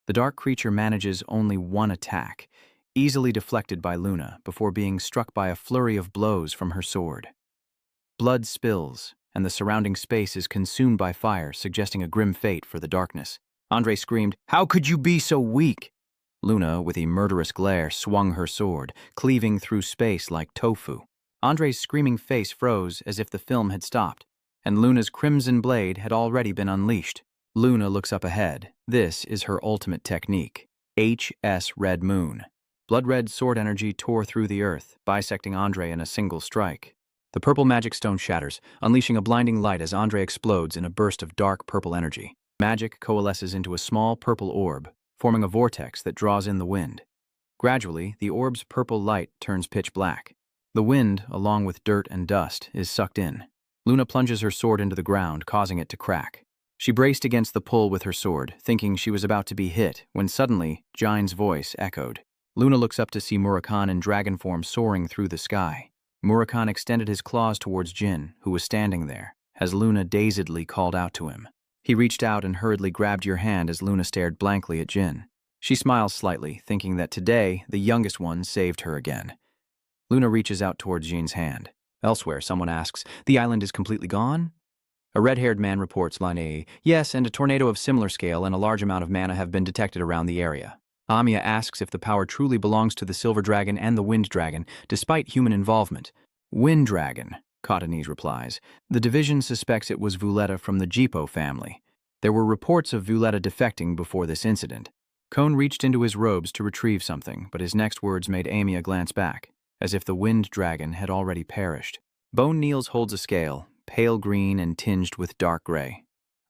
The dark creature manages only one attack, easily deflected by Luna before being struck by a flurry of blows from her sword. Blood spills, and the surrounding space is consumed by fire, suggesting a grim fate for the darkness. Andre screamed, "How could you be so weak?" Luna, with a murderous glare, swung her sword, cleaving through space like tofu. Andre's screaming face froze as if the film had stopped, and Luna's crimson blade had already been unleashed. Luna looks up ahead. This is her ultimate technique. HS Red Moon. Blood-red sword energy tore through the earth, bisecting Andre in a single strike. The purple magic stone shatters, unleashing a blinding light as Andre explodes in a burst of dark purple energy. Magic coalesces into a small purple orb, forming a vortex that draws in the wind. Gradually, the orb's purple light turns pitch black. The wind, along with dirt and dust, is sucked in. Luna plunges her sword into the ground, causing it to crack. She braced against the pull with her sword, thinking she was about to be hit, when suddenly, Jine's voice echoed. Luna looks up to see Murakan in dragon form soaring through the sky. Murakan extended his claws towards Jin, who was standing there, as Luna dazedly called out to him. He reached out and hurriedly grabbed your hand as Luna stared blankly at Jin. She smiles slightly, thinking that today, the youngest one saved her again. Luna reaches out towards Jin's hand. Elsewhere, someone asks, "The island is completely gone?" A red-haired man reports, "Yes, and a tornado of similar scale and a large amount of mana have been detected around the area." Amiya asks if the power truly belongs to the Silver Dragon and the Wind Dragon, despite human involvement. "Wind Dragon," Cotinese replies. "The division suspects it was Vuletta from the Jipo family. There were reports of Vuletta defecting before this incident." Cone reached into his robes to retrieve something, but his next words made Amiya glance back, as if the Wind Dragon had already perished. Bone Niels holds a scale, pale green and tinged with dark gray.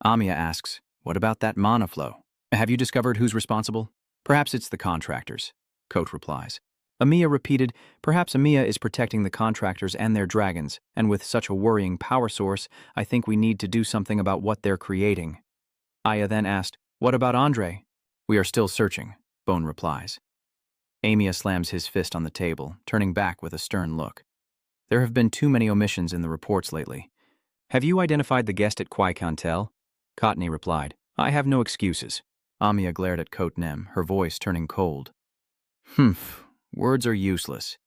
Amiya asks, "What about that mana flow? Have you discovered who's responsible?" "Perhaps it's the contractors," Kote replies. Amiya repeated, "Perhaps Amiya is protecting the contractors and their dragons, and with such a worrying power source, I think we need to do something about what they're creating." Aya then asked, "What about Andre?" "We are still searching," Bone replies. Amiya slams his fist on the table, turning back with a stern look. "There have been too many omissions in the reports lately. Have you identified the guest at Kwai Cantel?" Cottony replied, "I have no excuses." Amiya glared at Kote Nem, her voice turning cold. "Humph, words are useless.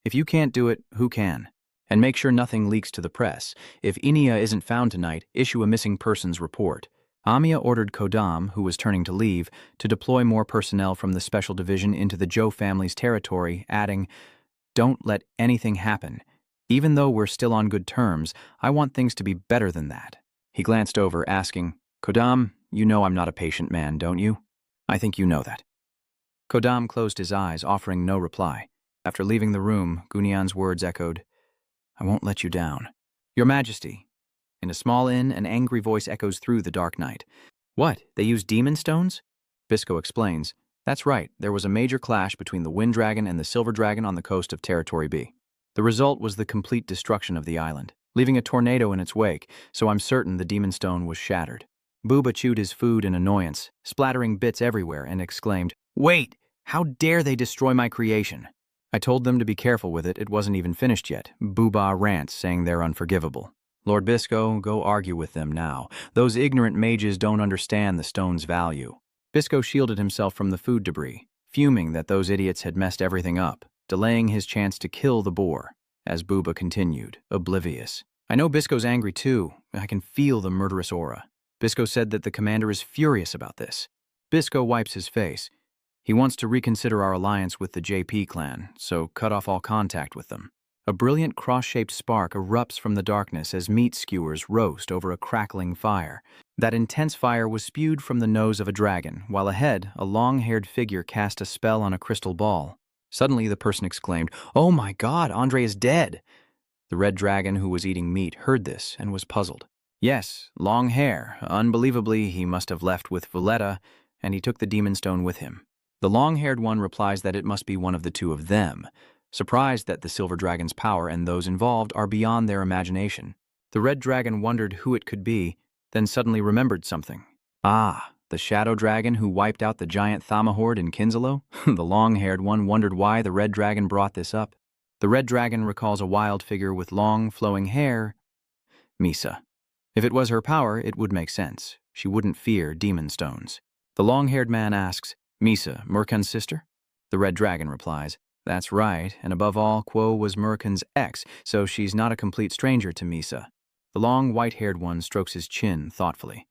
If you can't do it, who can? And make sure nothing leaks to the press. If Inia isn't found tonight, issue a missing persons report." Amiya ordered Kodam, who was turning to leave, to deploy more personnel from the Special Division into the Joe family's territory, adding, "Don't let anything happen. Even though we're still on good terms, I want things to be better than that." He glanced over, asking, "Kodam, you know I'm not a patient man, don't you? I think you know that." Kodam closed his eyes, offering no reply. After leaving the room, Gunian's words echoed, "I won't let you down." "Your Majesty." In a small inn, an angry voice echoes through the dark night. "What, they use demon stones?" Bisco explains, "That's right, there was a major clash between the Wind Dragon and the Silver Dragon on the coast of Territory B. The result was the complete destruction of the island, leaving a tornado in its wake, so I'm certain the demon stone was shattered." Booba chewed his food in annoyance, splattering bits everywhere, and exclaimed, "Wait! How dare they destroy my creation?" "I told them to be careful with it, it wasn't even finished yet." Booba rants, saying they're unforgivable. "Lord Bisco, go argue with them now. Those ignorant mages don't understand the stone's value." Bisco shielded himself from the food debris, fuming that those idiots had messed everything up, delaying his chance to kill the boar, as Booba continued, oblivious. "I know Bisco's angry too. I can feel the murderous aura. Bisco said that the commander is furious about this." Bisco wipes his face. "He wants to reconsider our alliance with the JP clan, so cut off all contact with them." A brilliant cross-shaped spark erupts from the darkness as meat skewers roast over a crackling fire. That intense fire was spewed from the nose of a dragon, while ahead, a long-haired figure cast a spell on a crystal ball. Suddenly, the person exclaimed, "Oh my God, Andre is dead!" The red dragon who was eating meat heard this and was puzzled. "Yes, long hair. Unbelievably, he must have left with Vuletta, and he took the demon stone with him." The long-haired one replies that it must be one of the two of them, surprised that the Silver Dragon's power and those involved are beyond their imagination. The red dragon wondered who it could be, then suddenly remembered something. "Ah, the shadow dragon who wiped out the giant Thama horde in Kinsalo?" The long-haired one wondered why the red dragon brought this up. The red dragon recalls a wild figure with long, flowing hair. Misa. If it was her power, it would make sense. She wouldn't fear demon stones. The long-haired man asks, "Misa, Murkan's sister?" The red dragon replies, "That's right, and above all, Quo was Murkan's ex, so she's not a complete stranger to Misa." The long, white-haired one strokes his chin thoughtfully.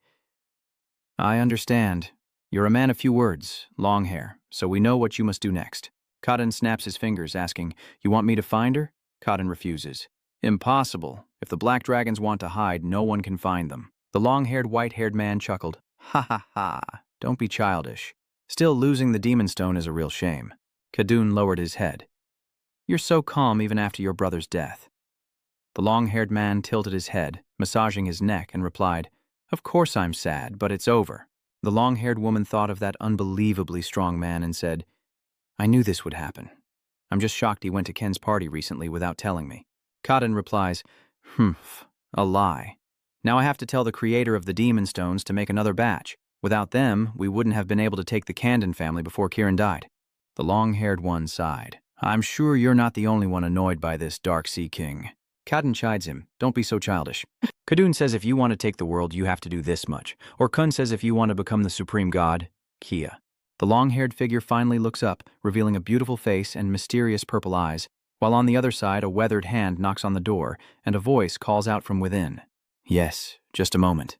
"I understand. You're a man of few words, long hair, so we know what you must do next. Conin snaps his fingers, asking, "You want me to find her?" Conin refuses. "Impossible. If the black dragons want to hide, no one can find them." The long-haired, white-haired man chuckled. "Ha ha ha. Don't be childish. Still, losing the demon stone is a real shame." Khadun lowered his head. "You're so calm even after your brother's death." The long-haired man tilted his head, massaging his neck, and replied, "Of course I'm sad, but it's over." The long-haired woman thought of that unbelievably strong man and said, "I knew this would happen. I'm just shocked he went to Ken's party recently without telling me." Conin replies, "Humph, a lie. Now I have to tell the creator of the demon stones to make another batch. Without them, we wouldn't have been able to take the Candon family before Kieran died." The long-haired one sighed. "I'm sure you're not the only one annoyed by this Dark Sea King." Conin chides him, "Don't be so childish. Khadun says if you want to take the world, you have to do this much. Or Kun says if you want to become the supreme god, Kia." The long-haired figure finally looks up, revealing a beautiful face and mysterious purple eyes, while on the other side a weathered hand knocks on the door, and a voice calls out from within. "Yes, just a moment."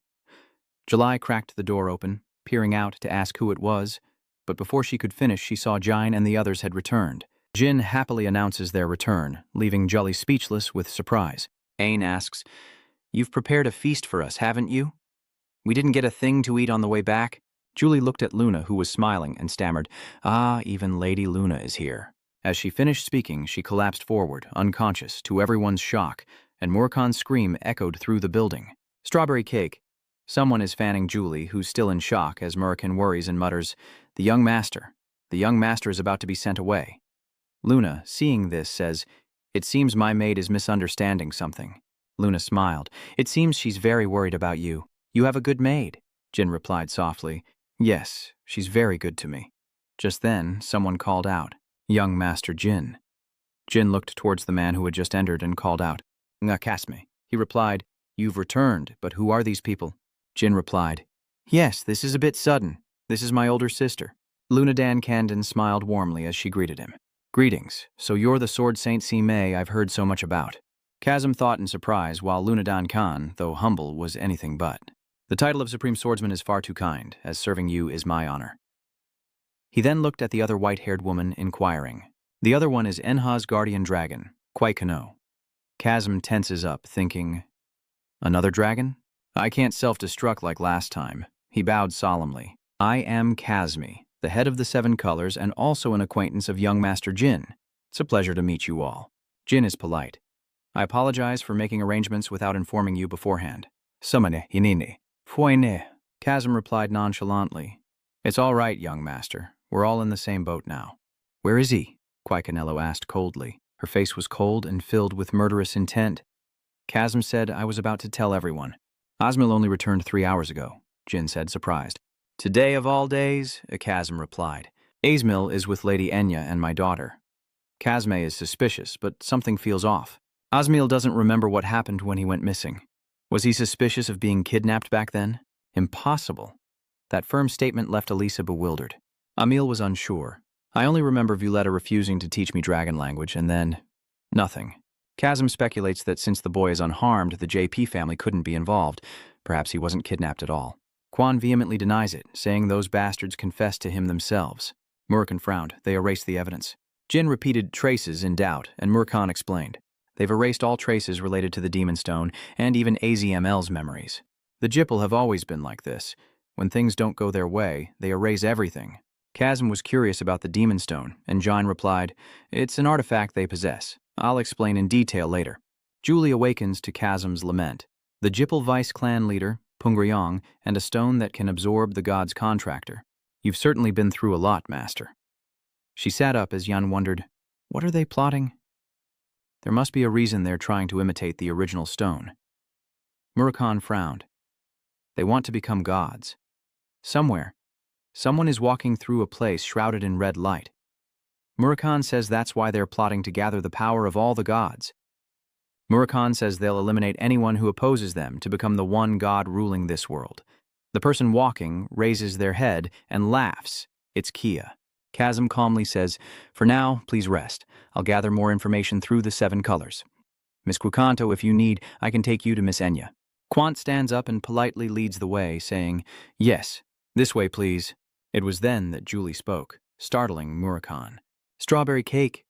July cracked the door open, peering out to ask who it was, but before she could finish, she saw Jine and the others had returned. Jin happily announces their return, leaving Jully speechless with surprise. Ain asks, "You've prepared a feast for us, haven't you? We didn't get a thing to eat on the way back?" Julie looked at Luna, who was smiling, and stammered, "Ah, even Lady Luna is here." As she finished speaking, she collapsed forward, unconscious, to everyone's shock, and Murkan's scream echoed through the building. "Strawberry cake." Someone is fanning Julie, who's still in shock, as Murkan worries and mutters, The young master is about to be sent away." Luna, seeing this, says, "It seems my maid is misunderstanding something." Luna smiled. "It seems she's very worried about you. You have a good maid." Jin replied softly, "Yes, she's very good to me." Just then, someone called out, "Young Master Jin." Jin looked towards the man who had just entered and called out, "Ngakasme." He replied, "You've returned, but who are these people?" Jin replied, "Yes, this is a bit sudden. This is my older sister." Lunadan Candon smiled warmly as she greeted him. "Greetings. So you're the Sword Saint May I've heard so much about." Chasm thought in surprise, while Lunadan Khan, though humble, was anything but. "The title of Supreme Swordsman is far too kind, as serving you is my honor." He then looked at the other white-haired woman, inquiring. "The other one is Enha's guardian dragon, Kwai Kano." Chasm tenses up, thinking, "Another dragon? I can't self-destruct like last time." He bowed solemnly. "I am Kasmi, the head of the Seven Colors and also an acquaintance of young Master Jin. It's a pleasure to meet you all." Jin is polite. "I apologize for making arrangements without informing you beforehand." "Samane inini. Fuene." Chasm replied nonchalantly. "It's all right, young master. We're all in the same boat now." "Where is he?" Kwai Canelo asked coldly. Her face was cold and filled with murderous intent. Chasm said, "I was about to tell everyone." "Osmil only returned 3 hours ago," Jin said, surprised. "Today of all days," Chasm replied. "Asmil is with Lady Enya and my daughter." Kasme is suspicious, but something feels off. Osmil doesn't remember what happened when he went missing. Was he suspicious of being kidnapped back then? Impossible. That firm statement left Elisa bewildered. Emil was unsure. "I only remember Violetta refusing to teach me dragon language, and then nothing." Chasm speculates that since the boy is unharmed, the JP family couldn't be involved. Perhaps he wasn't kidnapped at all. Quan vehemently denies it, saying those bastards confessed to him themselves. Murkan frowned. They erased the evidence. Jin repeated traces in doubt, and Murkan explained. They've erased all traces related to the Demon Stone, and even AZML's memories. The Jipple have always been like this. When things don't go their way, they erase everything. Chasm was curious about the Demon Stone, and Jine replied, "It's an artifact they possess. I'll explain in detail later." Julie awakens to Chasm's lament. The Jipple Vice clan leader, Pungryong, and a stone that can absorb the god's contractor. "You've certainly been through a lot, Master." She sat up as Yan wondered, what are they plotting? There must be a reason they're trying to imitate the original stone. Murkan frowned. They want to become gods. Somewhere, someone is walking through a place shrouded in red light. Murkan says that's why they're plotting to gather the power of all the gods. Murkan says they'll eliminate anyone who opposes them to become the one god ruling this world. The person walking raises their head and laughs. It's Kia. Chasm calmly says, "For now, please rest. I'll gather more information through the 7 colors. Miss Quicanto, if you need, I can take you to Miss Enya." Quant stands up and politely leads the way, saying, "Yes, this way, please." It was then that Julie spoke. startling Murakhan. Strawberry cake.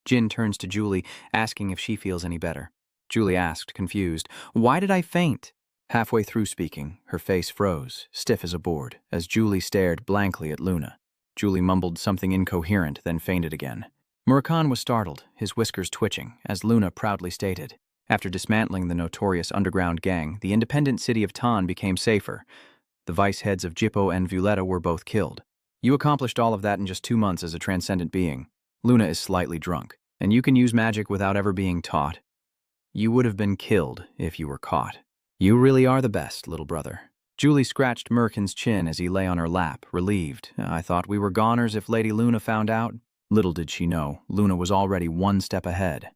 Jin turns to Julie, asking if she feels any better. Julie asked, confused, "Why did I faint?" Halfway through speaking, her face froze, stiff as a board, as Julie stared blankly at Luna. Julie mumbled something incoherent, then fainted again. Murakhan was startled, his whiskers twitching, as Luna proudly stated. After dismantling the notorious underground gang, the independent city of Tan became safer. The vice heads of Jippo and Violetta were both killed. You accomplished all of that in just 2 months as a transcendent being. Luna is slightly drunk, and you can use magic without ever being taught. You would have been killed if you were caught. You really are the best, little brother. Julie scratched Merkin's chin as he lay on her lap, relieved. I thought we were goners if Lady Luna found out. Little did she know, Luna was already 1 step ahead.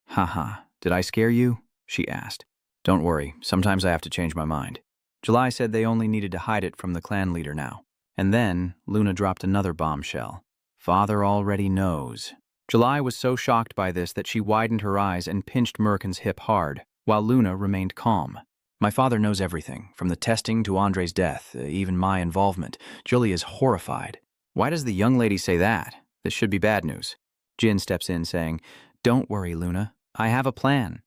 Haha, did I scare you? She asked. Don't worry, sometimes I have to change my mind. July said they only needed to hide it from the clan leader now. And then, Luna dropped another bombshell. Father already knows. July was so shocked by this that she widened her eyes and pinched Merkin's hip hard, while Luna remained calm. My father knows everything, from the testing to Andre's death, even my involvement. Julie is horrified. Why does the young lady say that? This should be bad news. Jin steps in, saying, Don't worry, Luna. I have a plan.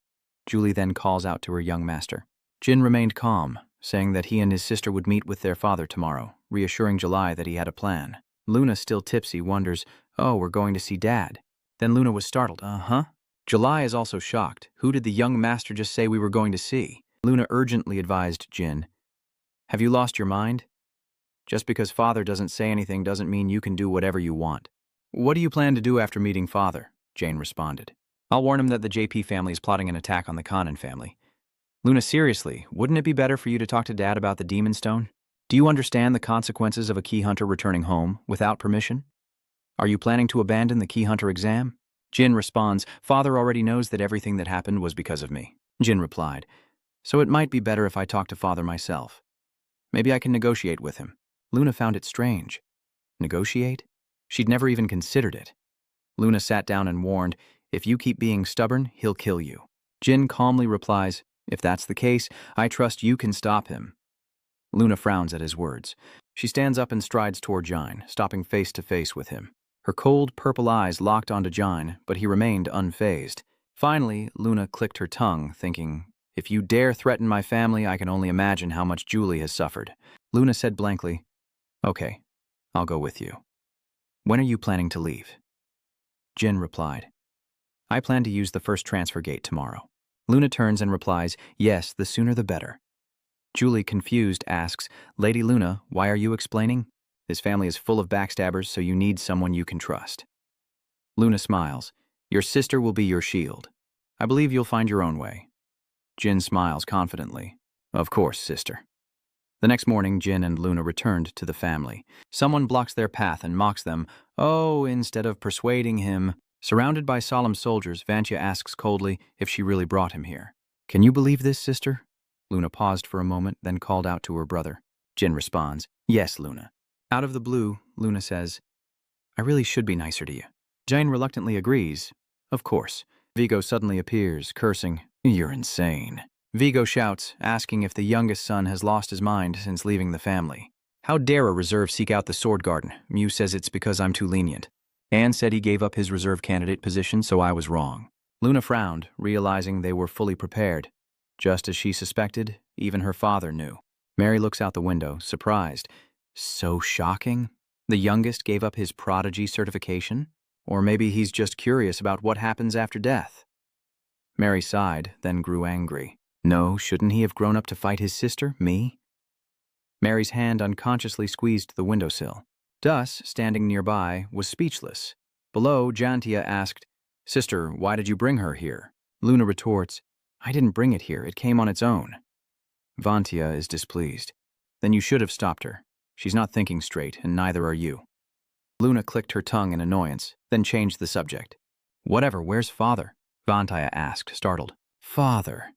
Julie then calls out to her young master. Jin remained calm, saying that he and his sister would meet with their father tomorrow, reassuring July that he had a plan. Luna, still tipsy, wonders, Oh, we're going to see Dad. Then Luna was startled. Uh-huh. July is also shocked. Who did the young master just say we were going to see? Luna urgently advised Jin. Have you lost your mind? Just because Father doesn't say anything doesn't mean you can do whatever you want. What do you plan to do after meeting Father? Jane responded. I'll warn him that the JP family is plotting an attack on the Conin family. Luna, seriously, wouldn't it be better for you to talk to Dad about the Demon Stone? Do you understand the consequences of a key hunter returning home without permission? Are you planning to abandon the key hunter exam? Jin responds, Father already knows that everything that happened was because of me. Jin replied, So it might be better if I talk to Father myself. Maybe I can negotiate with him. Luna found it strange. Negotiate? She'd never even considered it. Luna sat down and warned, If you keep being stubborn, he'll kill you. Jin calmly replies, If that's the case, I trust you can stop him. Luna frowns at his words. She stands up and strides toward Jine, stopping face to face with him. Her cold, purple eyes locked onto Jine, but he remained unfazed. Finally, Luna clicked her tongue, thinking, If you dare threaten my family, I can only imagine how much Julie has suffered. Luna said blankly, Okay, I'll go with you. When are you planning to leave? Jin replied, I plan to use the first transfer gate tomorrow. Luna turns and replies, Yes, the sooner the better. Julie, confused, asks, Lady Luna, why are you explaining? This family is full of backstabbers, so you need someone you can trust. Luna smiles. Your sister will be your shield. I believe you'll find your own way. Jin smiles confidently. Of course, sister. The next morning, Jin and Luna returned to the family. Someone blocks their path and mocks them. Oh, instead of persuading him. Surrounded by solemn soldiers, Vantia asks coldly if she really brought him here. Can you believe this, sister? Luna paused for a moment, then called out to her brother. Jin responds, Yes, Luna. Out of the blue, Luna says, I really should be nicer to you. Jane reluctantly agrees. Of course. Vigo suddenly appears, cursing, You're insane. Vigo shouts, asking if the youngest son has lost his mind since leaving the family. How dare a reserve seek out the sword garden? Mew says it's because I'm too lenient. Anne said he gave up his reserve candidate position, so I was wrong. Luna frowned, realizing they were fully prepared. Just as she suspected, even her father knew. Mary looks out the window, surprised. So shocking? The youngest gave up his prodigy certification? Or maybe he's just curious about what happens after death. Mary sighed, then grew angry. No, shouldn't he have grown up to fight his sister, me? Mary's hand unconsciously squeezed the windowsill. Dus, standing nearby, was speechless. Below, Jantia asked, Sister, why did you bring her here? Luna retorts, I didn't bring it here, it came on its own. Vantia is displeased. Then you should have stopped her. She's not thinking straight, and neither are you. Luna clicked her tongue in annoyance, then changed the subject. Whatever, where's Father? Vantia asked, startled. Father.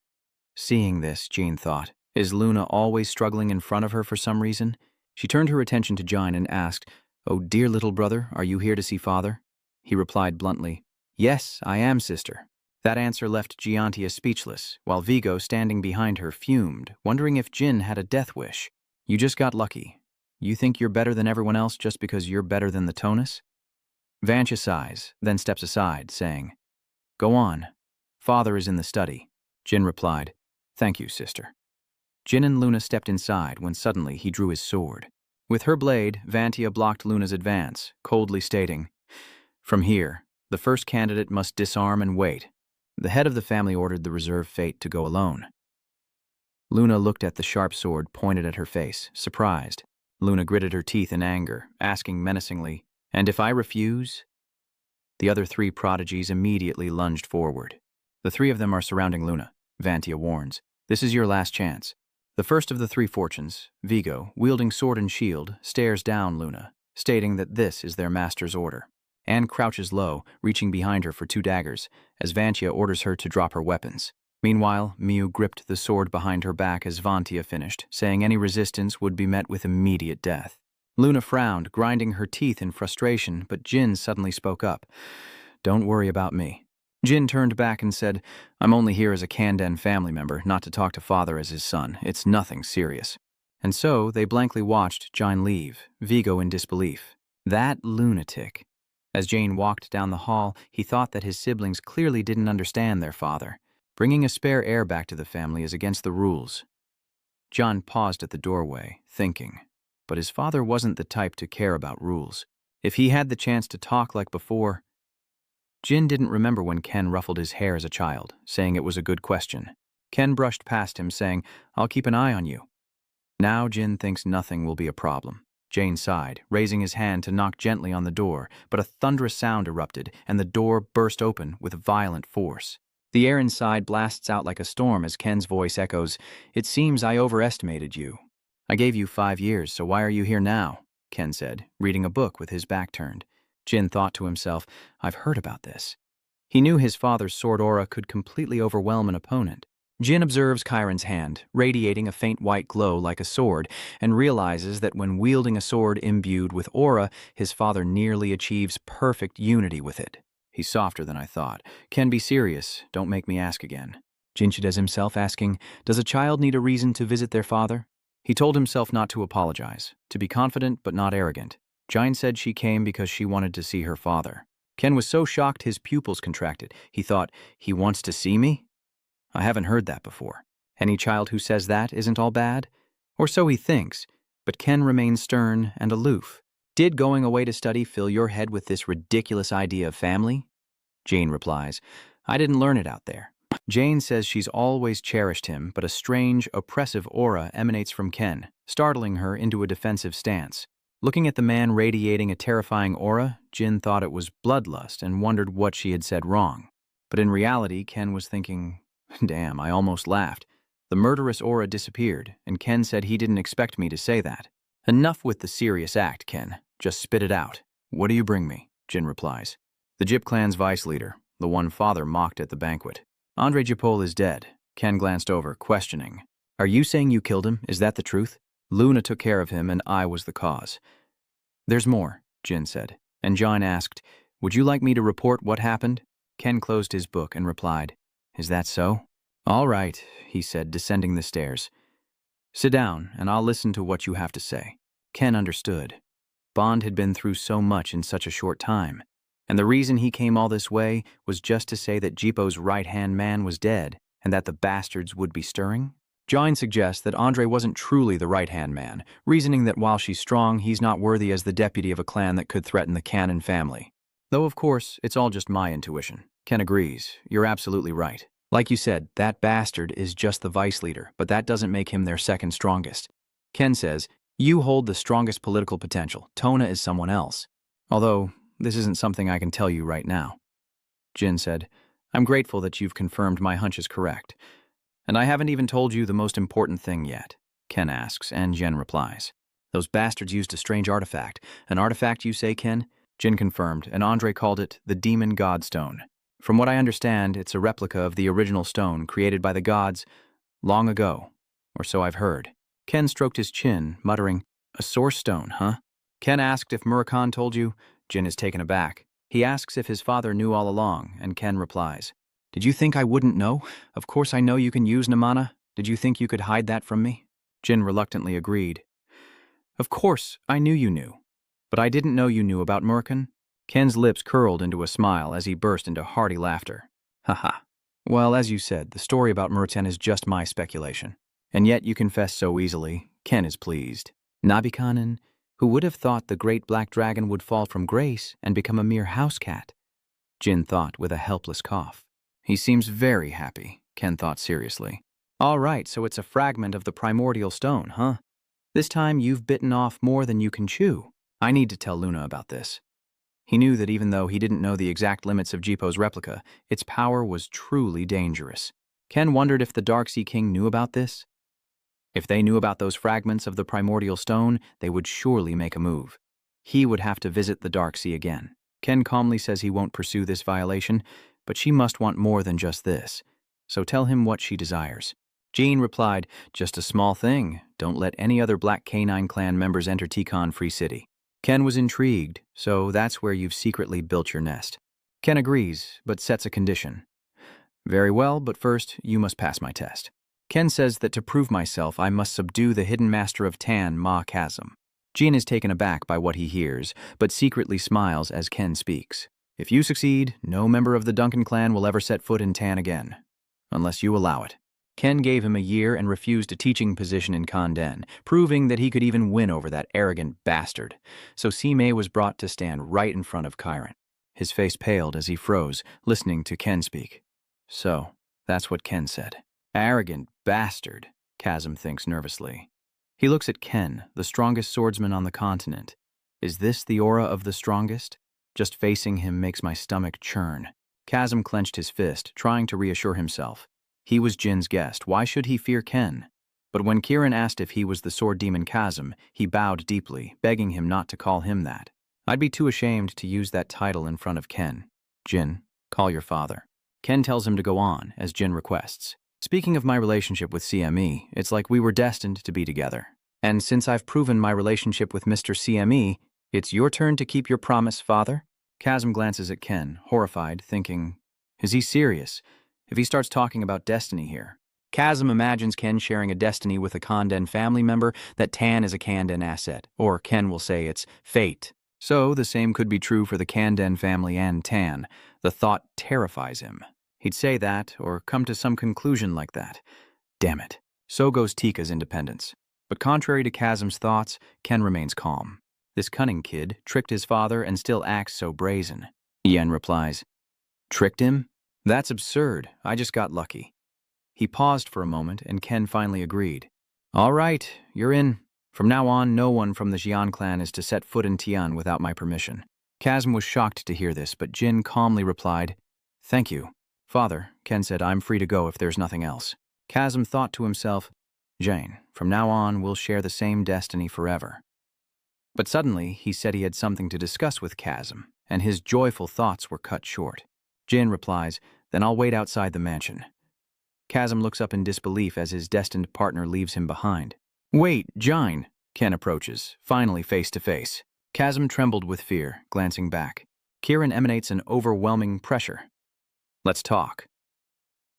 Seeing this, Jean thought, is Luna always struggling in front of her for some reason? She turned her attention to Jine and asked, Oh, dear little brother, are you here to see Father? He replied bluntly, Yes, I am, sister. That answer left Giantia speechless, while Vigo, standing behind her, fumed, wondering if Jin had a death wish. You just got lucky. You think you're better than everyone else just because you're better than the Tonus? Vantia sighs, then steps aside, saying, Go on. Father is in the study. Jin replied, Thank you, sister. Jin and Luna stepped inside when suddenly he drew his sword. With her blade, Vantia blocked Luna's advance, coldly stating, From here, the first candidate must disarm and wait. The head of the family ordered the reserve fate to go alone. Luna looked at the sharp sword pointed at her face, surprised. Luna gritted her teeth in anger, asking menacingly, And if I refuse? The other three prodigies immediately lunged forward. The three of them are surrounding Luna, Vantia warns. This is your last chance. The first of the three fortunes, Vigo, wielding sword and shield, stares down Luna, stating that this is their master's order. Anne crouches low, reaching behind her for 2 daggers, as Vantia orders her to drop her weapons. Meanwhile, Miu gripped the sword behind her back as Vantia finished, saying any resistance would be met with immediate death. Luna frowned, grinding her teeth in frustration, but Jin suddenly spoke up. Don't worry about me. Jin turned back and said, I'm only here as a Kanden family member, not to talk to Father as his son. It's nothing serious. And so they blankly watched Jin leave, Vigo in disbelief. That lunatic. As Jane walked down the hall, he thought that his siblings clearly didn't understand their father. Bringing a spare heir back to the family is against the rules. John paused at the doorway, thinking. But his father wasn't the type to care about rules. If he had the chance to talk like before... Jin didn't remember when Ken ruffled his hair as a child, saying it was a good question. Ken brushed past him, saying, I'll keep an eye on you. Now Jin thinks nothing will be a problem. Jane sighed, raising his hand to knock gently on the door, but a thunderous sound erupted, and the door burst open with violent force. The air inside blasts out like a storm as Ken's voice echoes, It seems I overestimated you. I gave you 5 years, so why are you here now? Ken said, reading a book with his back turned. Jin thought to himself, I've heard about this. He knew his father's sword aura could completely overwhelm an opponent. Jin observes Chiron's hand, radiating a faint white glow like a sword, and realizes that when wielding a sword imbued with aura, his father nearly achieves perfect unity with it. He's softer than I thought. Ken, be serious. Don't make me ask again. Jin chides himself, asking, Does a child need a reason to visit their father? He told himself not to apologize, to be confident but not arrogant. Jin said she came because she wanted to see her father. Ken was so shocked his pupils contracted. He thought, he wants to see me? I haven't heard that before. Any child who says that isn't all bad? Or so he thinks, but Ken remains stern and aloof. Did going away to study fill your head with this ridiculous idea of family? Jane replies, I didn't learn it out there. Jane says she's always cherished him, but a strange, oppressive aura emanates from Ken, startling her into a defensive stance. Looking at the man radiating a terrifying aura, Jin thought it was bloodlust and wondered what she had said wrong. But in reality, Ken was thinking, damn, I almost laughed. The murderous aura disappeared, and Ken said he didn't expect me to say that. Enough with the serious act, Ken. Just spit it out. What do you bring me? Jin replies. The Jip clan's vice leader, the one father mocked at the banquet. Andre Jipol is dead. Ken glanced over, questioning. Are you saying you killed him? Is that the truth? Luna took care of him, and I was the cause. There's more, Jin said, and John asked, Would you like me to report what happened? Ken closed his book and replied, Is that so? All right, he said, descending the stairs. Sit down, and I'll listen to what you have to say. Ken understood. Bond had been through so much in such a short time, and the reason he came all this way was just to say that Jipo's right-hand man was dead, and that the bastards would be stirring? Jine suggests that Andre wasn't truly the right-hand man, reasoning that while she's strong, he's not worthy as the deputy of a clan that could threaten the Cannon family. Though, of course, it's all just my intuition. Ken agrees. You're absolutely right. Like you said, that bastard is just the vice leader, but that doesn't make him their second strongest. Ken says, You hold the strongest political potential. Tona is someone else. Although, this isn't something I can tell you right now. Jin said, I'm grateful that you've confirmed my hunch is correct. And I haven't even told you the most important thing yet. Ken asks, and Jin replies. Those bastards used a strange artifact. An artifact, you say, Ken? Jin confirmed, and Andre called it the Demon God Stone. From what I understand, it's a replica of the original stone created by the gods long ago, or so I've heard. Ken stroked his chin, muttering, A source stone, huh? Ken asked if Murakhan told you. Jin is taken aback. He asks if his father knew all along, and Ken replies, Did you think I wouldn't know? Of course I know you can use Namana. Did you think you could hide that from me? Jin reluctantly agreed. Of course, I knew you knew. But I didn't know you knew about Merkin. Ken's lips curled into a smile as he burst into hearty laughter. Haha. Well, as you said, the story about Merten is just my speculation. And yet you confess so easily. Ken is pleased. Nabikanin, who would have thought the great black dragon would fall from grace and become a mere house cat? Jin thought with a helpless cough. He seems very happy, Ken thought seriously. All right, so it's a fragment of the primordial stone, huh? This time you've bitten off more than you can chew. I need to tell Luna about this. He knew that even though he didn't know the exact limits of Jipo's replica, its power was truly dangerous. Ken wondered if the Dark Sea King knew about this. If they knew about those fragments of the primordial stone, they would surely make a move. He would have to visit the Dark Sea again. Ken calmly says he won't pursue this violation, but she must want more than just this. So tell him what she desires. Jean replied, just a small thing. Don't let any other Black Canine clan members enter Tikan Free City. Ken was intrigued, so that's where you've secretly built your nest. Ken agrees, but sets a condition. Very well, but first, you must pass my test. Ken says that to prove myself, I must subdue the hidden master of Tan, Ma Chasm. Jean is taken aback by what he hears, but secretly smiles as Ken speaks. If you succeed, no member of the Duncan clan will ever set foot in Tan again, unless you allow it. Ken gave him a year and refused a teaching position in Kanden, proving that he could even win over that arrogant bastard. So Sime was brought to stand right in front of Chiron. His face paled as he froze, listening to Ken speak. So, that's what Ken said. Arrogant bastard, Chasm thinks nervously. He looks at Ken, the strongest swordsman on the continent. Is this the aura of the strongest? Just facing him makes my stomach churn. Chasm clenched his fist, trying to reassure himself. He was Jin's guest. Why should he fear Ken? But when Kirin asked if he was the sword demon Chasm, he bowed deeply, begging him not to call him that. I'd be too ashamed to use that title in front of Ken. Jin, call your father. Ken tells him to go on, as Jin requests. Speaking of my relationship with CME, it's like we were destined to be together. And since I've proven my relationship with Mr. CME, it's your turn to keep your promise, father? Chasm glances at Ken, horrified, thinking, is he serious? If he starts talking about destiny here. Chasm imagines Ken sharing a destiny with a Kanden family member, that Tan is a Kanden asset, or Ken will say it's fate. So the same could be true for the Kanden family and Tan. The thought terrifies him. He'd say that, or come to some conclusion like that. Damn it. So goes Tika's independence. But contrary to Chasm's thoughts, Ken remains calm. This cunning kid tricked his father and still acts so brazen. Yen replies, tricked him? That's absurd. I just got lucky. He paused for a moment, and Ken finally agreed. All right, you're in. From now on, no one from the Xian clan is to set foot in Tian without my permission. Chasm was shocked to hear this, but Jin calmly replied, thank you. Father, Ken said, I'm free to go if there's nothing else. Chasm thought to himself, Jane, from now on, we'll share the same destiny forever. But suddenly, he said he had something to discuss with Chasm, and his joyful thoughts were cut short. Jin replies, then I'll wait outside the mansion. Chasm looks up in disbelief as his destined partner leaves him behind. Wait, Jine, Ken approaches, finally face to face. Chasm trembled with fear, glancing back. Kirin emanates an overwhelming pressure. Let's talk.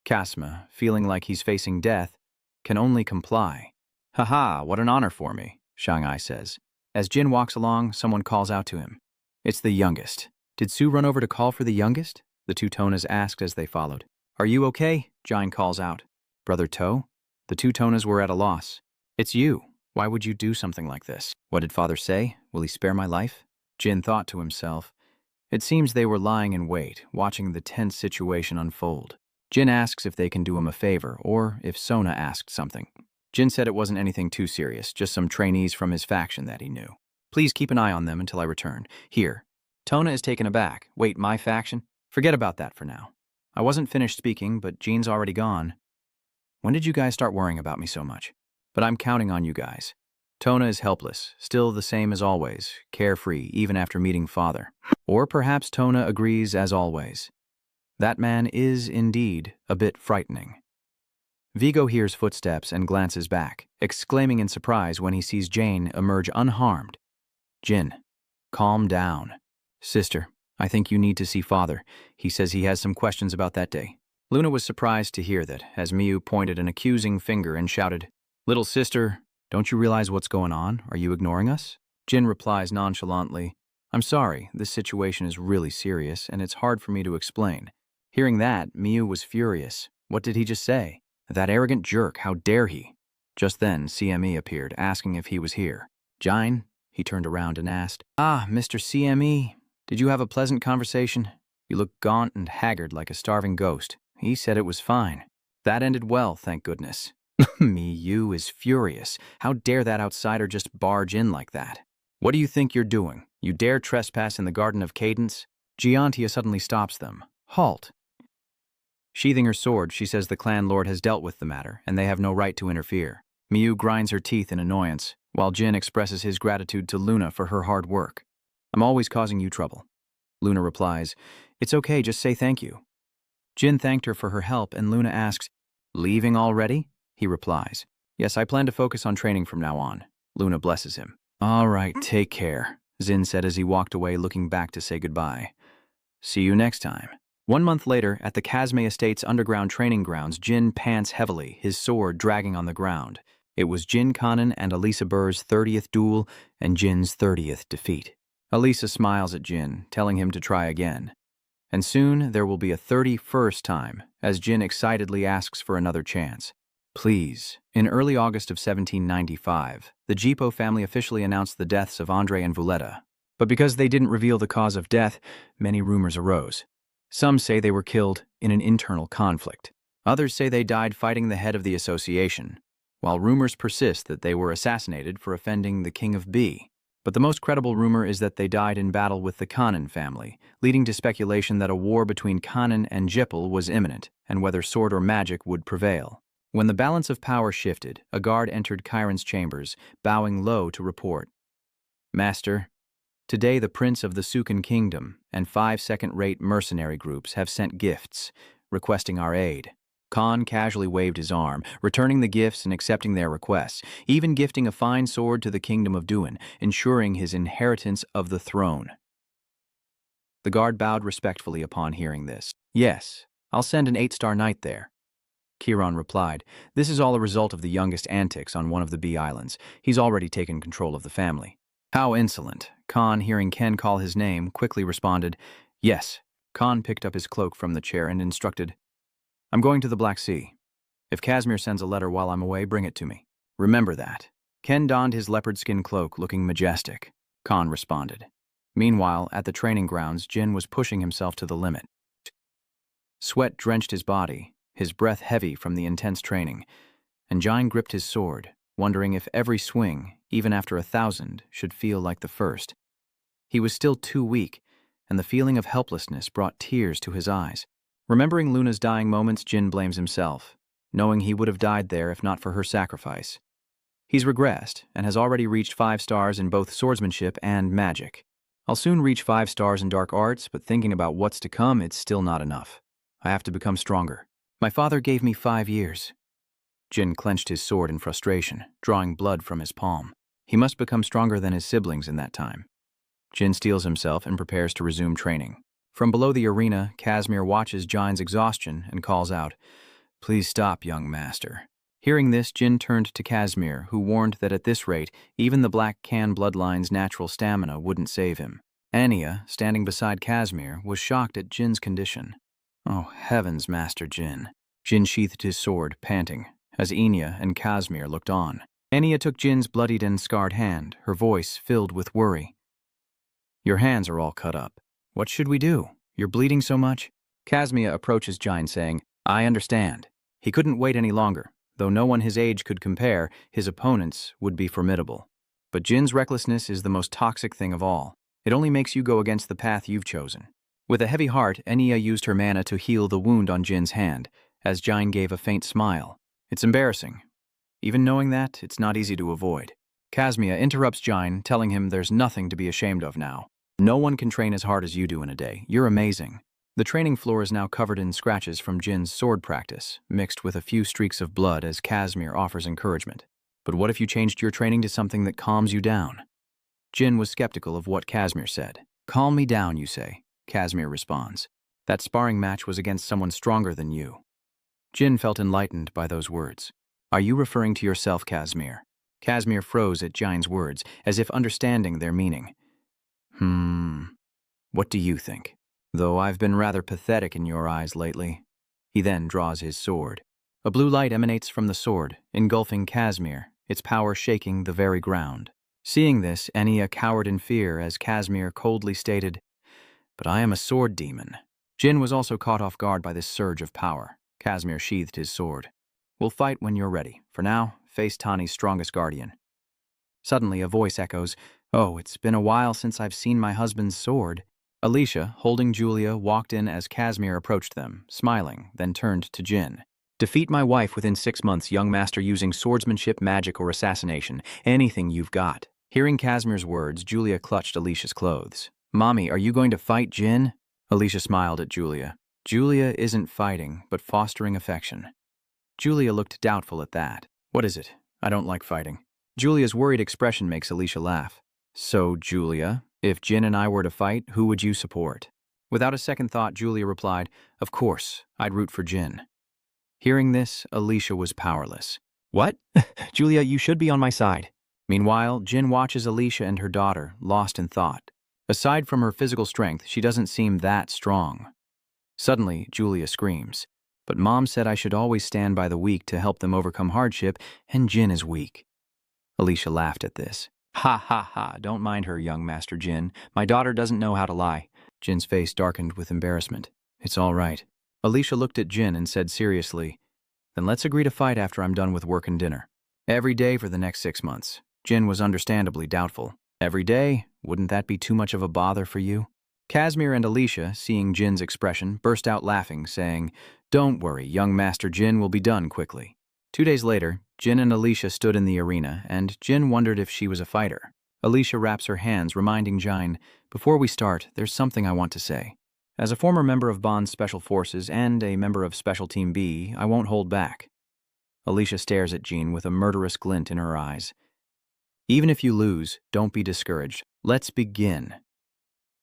Chasma, feeling like he's facing death, can only comply. Haha, what an honor for me, Shanghai says. As Jin walks along, someone calls out to him. It's the youngest. Did Sue run over to call for the youngest? The two Tonas asked as they followed. Are you okay? Jine calls out. Brother To? The two Tonas were at a loss. It's you. Why would you do something like this? What did father say? Will he spare my life? Jin thought to himself. It seems they were lying in wait, watching the tense situation unfold. Jin asks if they can do him a favor, or if Sona asked something. Jin said it wasn't anything too serious, just some trainees from his faction that he knew. Please keep an eye on them until I return. Here. Tona is taken aback. Wait, my faction? Forget about that for now. I wasn't finished speaking, but Jean's already gone. When did you guys start worrying about me so much? But I'm counting on you guys. Tona is helpless, still the same as always, carefree even after meeting father. Or perhaps Tona agrees as always. That man is indeed a bit frightening. Vigo hears footsteps and glances back, exclaiming in surprise when he sees Jane emerge unharmed. Jin, calm down. Sister, I think you need to see father. He says he has some questions about that day. Luna was surprised to hear that, as Miu pointed an accusing finger and shouted, Little sister, Don't you realize what's going on? Are you ignoring us? Jin replies nonchalantly, I'm sorry, this situation is really serious, and it's hard for me to explain. Hearing that, Miyu was furious. What did he just say? That arrogant jerk, how dare he? Just then, CME appeared, asking if he was here. Jin? He turned around and asked, Ah, Mr. CME, did you have a pleasant conversation? You look gaunt and haggard like a starving ghost. He said it was fine. That ended well, thank goodness. Miyu is furious. How dare that outsider just barge in like that? What do you think you're doing? You dare trespass in the Garden of Cadence? Giantia suddenly stops them. Halt. Sheathing her sword, she says the clan lord has dealt with the matter, and they have no right to interfere. Miyu grinds her teeth in annoyance, while Jin expresses his gratitude to Luna for her hard work. I'm always causing you trouble. Luna replies, It's okay, just say thank you. Jin thanked her for her help, and Luna asks, Leaving already? He replies, Yes, I plan to focus on training from now on. Luna blesses him. All right, take care, Zin said as he walked away, looking back to say goodbye. See you next time. 1 month later, at the Kazme Estate's underground training grounds, Jin pants heavily, his sword dragging on the ground. It was Jin Conin and Elisa Burr's 30th duel and Jin's 30th defeat. Elisa smiles at Jin, telling him to try again. And soon there will be a 31st time, as Jin excitedly asks for another chance. Please. In early August of 1795, the Jipo family officially announced the deaths of Andre and Vuletta. But because they didn't reveal the cause of death, many rumors arose. Some say they were killed in an internal conflict. Others say they died fighting the head of the association, while rumors persist that they were assassinated for offending the King of B. But the most credible rumor is that they died in battle with the Conin family, leading to speculation that a war between Conin and Jippel was imminent, and whether sword or magic would prevail. When the balance of power shifted, a guard entered Chiron's chambers, bowing low to report. Master, today the Prince of the Sukan Kingdom and 5 second-rate mercenary groups have sent gifts, requesting our aid. Khan casually waved his arm, returning the gifts and accepting their requests, even gifting a fine sword to the Kingdom of Duel, ensuring his inheritance of the throne. The guard bowed respectfully upon hearing this. Yes, I'll send an 8-star knight there. Chiron replied, This is all a result of the youngest antics on one of the B islands. He's already taken control of the family. How insolent. Khan, hearing Ken call his name, quickly responded, Yes. Khan picked up his cloak from the chair and instructed, I'm going to the Black Sea. If Casimir sends a letter while I'm away, bring it to me. Remember that. Ken donned his leopard skin cloak, looking majestic. Khan responded. Meanwhile, at the training grounds, Jin was pushing himself to the limit. Sweat drenched his body, his breath heavy from the intense training, and Jin gripped his sword, wondering if every swing, even after 1,000, should feel like the first. He was still too weak, and the feeling of helplessness brought tears to his eyes. Remembering Luna's dying moments, Jin blames himself, knowing he would have died there if not for her sacrifice. He's regressed and has already reached 5 stars in both swordsmanship and magic. I'll soon reach 5 stars in dark arts, but thinking about what's to come, it's still not enough. I have to become stronger. My father gave me 5 years. Jin clenched his sword in frustration, drawing blood from his palm. He must become stronger than his siblings in that time. Jin steels himself and prepares to resume training. From below the arena, Casimir watches Jin's exhaustion and calls out, Please stop, young master. Hearing this, Jin turned to Casimir, who warned that at this rate, even the Black Can bloodline's natural stamina wouldn't save him. Anya, standing beside Casimir, was shocked at Jin's condition. Oh, heavens, Master Jin. Jin sheathed his sword, panting, as Enya and Casimir looked on. Anya took Jin's bloodied and scarred hand, her voice filled with worry. Your hands are all cut up. What should we do? You're bleeding so much? Casimir approaches Jin, saying, I understand. He couldn't wait any longer. Though no one his age could compare, his opponents would be formidable. But Jin's recklessness is the most toxic thing of all. It only makes you go against the path you've chosen. With a heavy heart, Enya used her mana to heal the wound on Jin's hand, as Jin gave a faint smile. It's embarrassing. Even knowing that, it's not easy to avoid. Casimir interrupts Jin, telling him there's nothing to be ashamed of now. No one can train as hard as you do in a day. You're amazing. The training floor is now covered in scratches from Jin's sword practice, mixed with a few streaks of blood as Casimir offers encouragement. But what if you changed your training to something that calms you down? Jin was skeptical of what Casimir said. Calm me down, you say, Casimir responds. That sparring match was against someone stronger than you. Jin felt enlightened by those words. Are you referring to yourself, Casimir? Casimir froze at Jine's words, as if understanding their meaning. What do you think? Though I've been rather pathetic in your eyes lately. He then draws his sword. A blue light emanates from the sword, engulfing Casimir, its power shaking the very ground. Seeing this, Enia cowered in fear as Casimir coldly stated, "But I am a sword demon." Jin was also caught off guard by this surge of power. Casimir sheathed his sword. "We'll fight when you're ready. For now, face Tani's strongest guardian." Suddenly, a voice echoes, "Oh, it's been a while since I've seen my husband's sword." Alicia, holding Julia, walked in as Casimir approached them, smiling, then turned to Jin. "Defeat my wife within 6 months, young master, using swordsmanship, magic, or assassination. Anything you've got." Hearing Casimir's words, Julia clutched Alicia's clothes. "Mommy, are you going to fight Jin?" Alicia smiled at Julia. Julia isn't fighting, but fostering affection. Julia looked doubtful at that. "What is it? I don't like fighting." Julia's worried expression makes Alicia laugh. "So, Julia, if Jin and I were to fight, who would you support?" Without a second thought, Julia replied, "Of course, I'd root for Jin." Hearing this, Alicia was powerless. "What? Julia, you should be on my side." Meanwhile, Jin watches Alicia and her daughter, lost in thought. Aside from her physical strength, she doesn't seem that strong. Suddenly, Julia screams, "But Mom said I should always stand by the weak to help them overcome hardship, and Jin is weak." Alicia laughed at this. "Ha ha ha, don't mind her, young Master Jin. My daughter doesn't know how to lie." Jin's face darkened with embarrassment. "It's all right." Alicia looked at Jin and said seriously, "Then let's agree to fight after I'm done with work and dinner. Every day for the next 6 months." Jin was understandably doubtful. "Every day? Wouldn't that be too much of a bother for you?" Casimir and Alicia, seeing Jin's expression, burst out laughing, saying, "Don't worry, young Master Jin will be done quickly." 2 days later, Jin and Alicia stood in the arena, and Jin wondered if she was a fighter. Alicia wraps her hands, reminding Jin, "Before we start, there's something I want to say. As a former member of Bond's Special Forces and a member of Special Team B, I won't hold back." Alicia stares at Jin with a murderous glint in her eyes. "Even if you lose, don't be discouraged. Let's begin."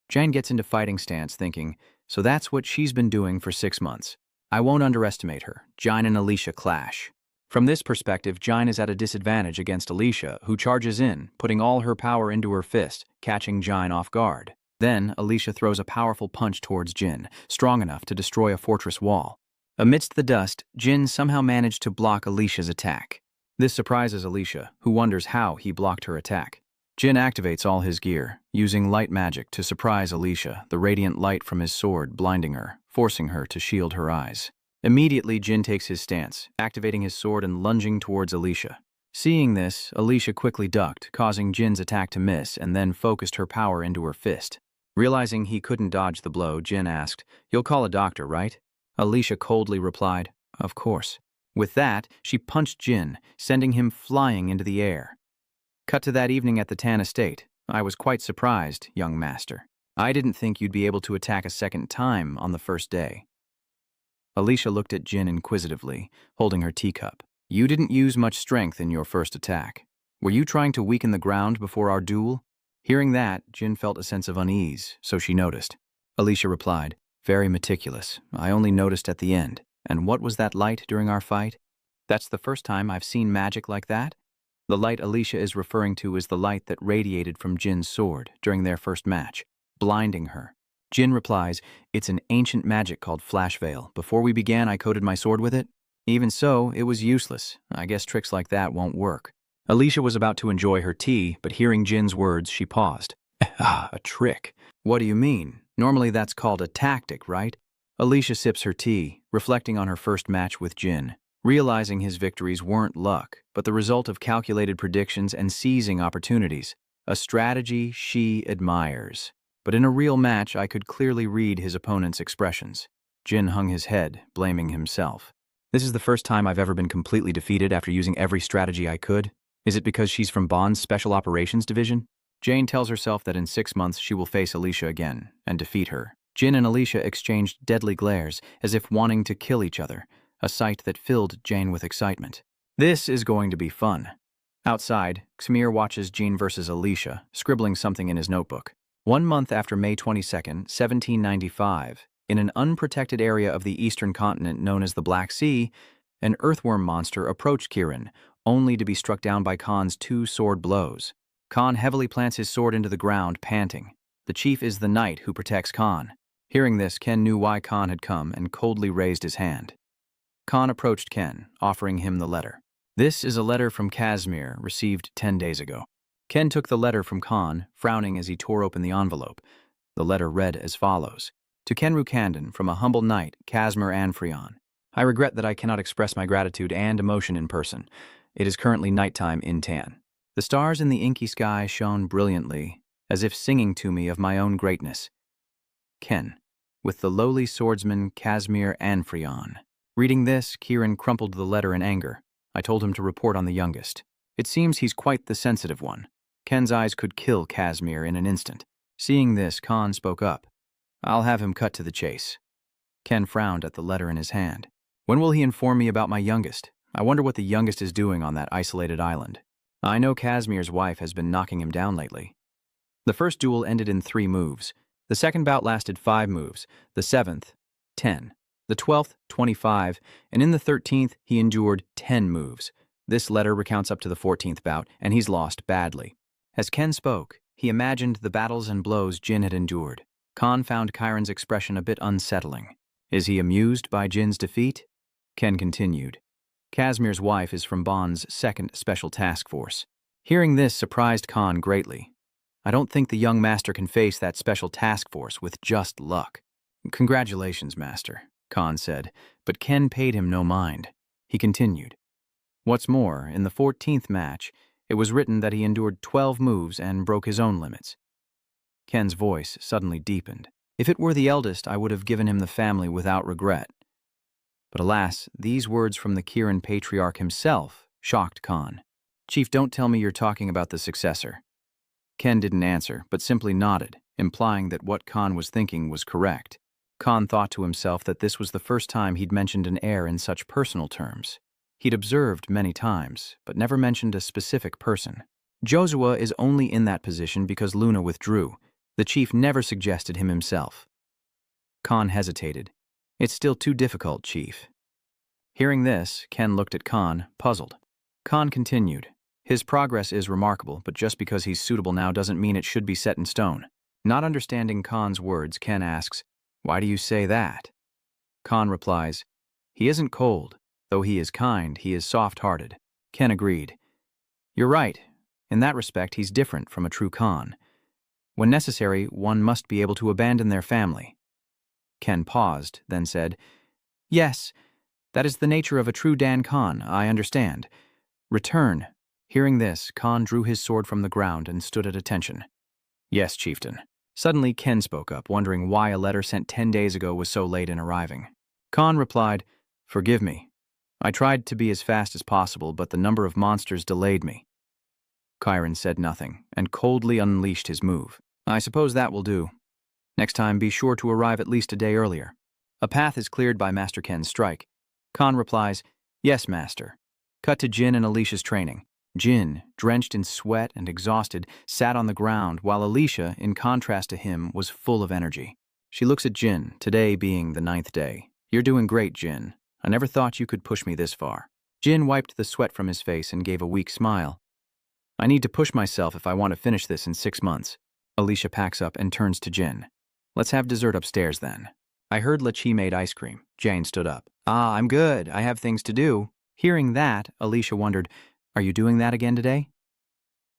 Jin gets into fighting stance, thinking, so that's what she's been doing for 6 months. I won't underestimate her. Jin and Alicia clash. From this perspective, Jin is at a disadvantage against Alicia, who charges in, putting all her power into her fist, catching Jin off guard. Then, Alicia throws a powerful punch towards Jin, strong enough to destroy a fortress wall. Amidst the dust, Jin somehow managed to block Alicia's attack. This surprises Alicia, who wonders how he blocked her attack. Jin activates all his gear, using light magic to surprise Alicia, the radiant light from his sword blinding her, forcing her to shield her eyes. Immediately, Jin takes his stance, activating his sword and lunging towards Alicia. Seeing this, Alicia quickly ducked, causing Jin's attack to miss, and then focused her power into her fist. Realizing he couldn't dodge the blow, Jin asked, "You'll call a doctor, right?" Alicia coldly replied, "Of course." With that, she punched Jin, sending him flying into the air. Cut to that evening at the Tan estate. "I was quite surprised, young master. I didn't think you'd be able to attack a second time on the first day." Alicia looked at Jin inquisitively, holding her teacup. "You didn't use much strength in your first attack. Were you trying to weaken the ground before our duel?" Hearing that, Jin felt a sense of unease, so she noticed. Alicia replied, "Very meticulous. I only noticed at the end. And what was that light during our fight?" "That's the first time I've seen magic like that." The light Alicia is referring to is the light that radiated from Jin's sword during their first match, blinding her. Jin replies, "It's an ancient magic called Flash Veil. Before we began, I coated my sword with it. Even so, it was useless. I guess tricks like that won't work." Alicia was about to enjoy her tea, but hearing Jin's words, she paused. A trick? What do you mean? Normally that's called a tactic, right?" Alicia sips her tea, reflecting on her first match with Jin, realizing his victories weren't luck, but the result of calculated predictions and seizing opportunities, a strategy she admires. But in a real match, I could clearly read his opponent's expressions. Jin hung his head, blaming himself. "This is the first time I've ever been completely defeated after using every strategy I could. Is it because she's from Bond's Special Operations Division?" Jane tells herself that in 6 months she will face Alicia again and defeat her. Jin and Alicia exchanged deadly glares, as if wanting to kill each other, a sight that filled Jane with excitement. This is going to be fun. Outside, Xmir watches Jin versus Alicia, scribbling something in his notebook. 1 month after May 22nd, 1795, in an unprotected area of the eastern continent known as the Black Sea, An earthworm monster approached Kirin, only to be struck down by Khan's 2 sword blows. Khan heavily plants his sword into the ground, panting. The chief is the knight who protects Khan. Hearing this, Ken knew why Khan had come and coldly raised his hand. Khan approached Ken, offering him the letter. This is a letter from Casimir, received 10 days ago. Ken took the letter from Khan, frowning as he tore open the envelope. The letter read as follows. To Kenru Kandon, from a humble knight, Casimir Anfrion. I regret that I cannot express my gratitude and emotion in person. It is currently nighttime in Tan. The stars in the inky sky shone brilliantly, as if singing to me of my own greatness. Ken, with the lowly swordsman Casimir Anfrion. Reading this, Kirin crumpled the letter in anger. I told him to report on the youngest. It seems he's quite the sensitive one. Ken's eyes could kill Casimir in an instant. Seeing this, Khan spoke up. I'll have him cut to the chase. Ken frowned at the letter in his hand. When will he inform me about my youngest? I wonder what the youngest is doing on that isolated island. I know Casimir's wife has been knocking him down lately. The first duel ended in 3 moves. The second bout lasted 5 moves. The 7th, 10. The 12th, 25. And in the 13th, he endured 10 moves. This letter recounts up to the 14th bout, and he's lost badly. As Ken spoke, he imagined the battles and blows Jin had endured. Khan found Chiron's expression a bit unsettling. Is he amused by Jin's defeat? Ken continued. Casimir's wife is from Bond's 2nd Special Task Force. Hearing this surprised Khan greatly. I don't think the young master can face that Special Task Force with just luck. Congratulations, Master, Khan said, but Ken paid him no mind. He continued. What's more, in the 14th match, it was written that he endured 12 moves and broke his own limits. Ken's voice suddenly deepened. If it were the eldest, I would have given him the family without regret. But alas, these words from the Kirin Patriarch himself shocked Khan. Chief, don't tell me you're talking about the successor. Ken didn't answer, but simply nodded, implying that what Khan was thinking was correct. Khan thought to himself that this was the first time he'd mentioned an heir in such personal terms. He'd observed many times, but never mentioned a specific person. Josua is only in that position because Luna withdrew. The chief never suggested him himself. Khan hesitated. It's still too difficult, Chief. Hearing this, Ken looked at Khan, puzzled. Khan continued. His progress is remarkable, but just because he's suitable now doesn't mean it should be set in stone. Not understanding Khan's words, Ken asks, Why do you say that? Khan replies, He isn't cold. Though he is kind, he is soft-hearted. Ken agreed. You're right. In that respect, he's different from a true Khan. When necessary, one must be able to abandon their family. Ken paused, then said, Yes, that is the nature of a true Dan Khan, I understand. Return. Hearing this, Khan drew his sword from the ground and stood at attention. Yes, chieftain. Suddenly, Ken spoke up, wondering why a letter sent 10 days ago was so late in arriving. Khan replied, Forgive me. I tried to be as fast as possible, but the number of monsters delayed me. Chiron said nothing, and coldly unleashed his move. I suppose that will do. Next time, be sure to arrive at least a day earlier. A path is cleared by Master Ken's strike. Khan replies, Yes, Master. Cut to Jin and Alicia's training. Jin, drenched in sweat and exhausted, sat on the ground, while Alicia, in contrast to him, was full of energy. She looks at Jin, today being the 9th day. You're doing great, Jin. I never thought you could push me this far. Jin wiped the sweat from his face and gave a weak smile. I need to push myself if I want to finish this in 6 months. Alicia packs up and turns to Jin. Let's have dessert upstairs then. I heard Lachi made ice cream. Jane stood up. I'm good. I have things to do. Hearing that, Alicia wondered, Are you doing that again today?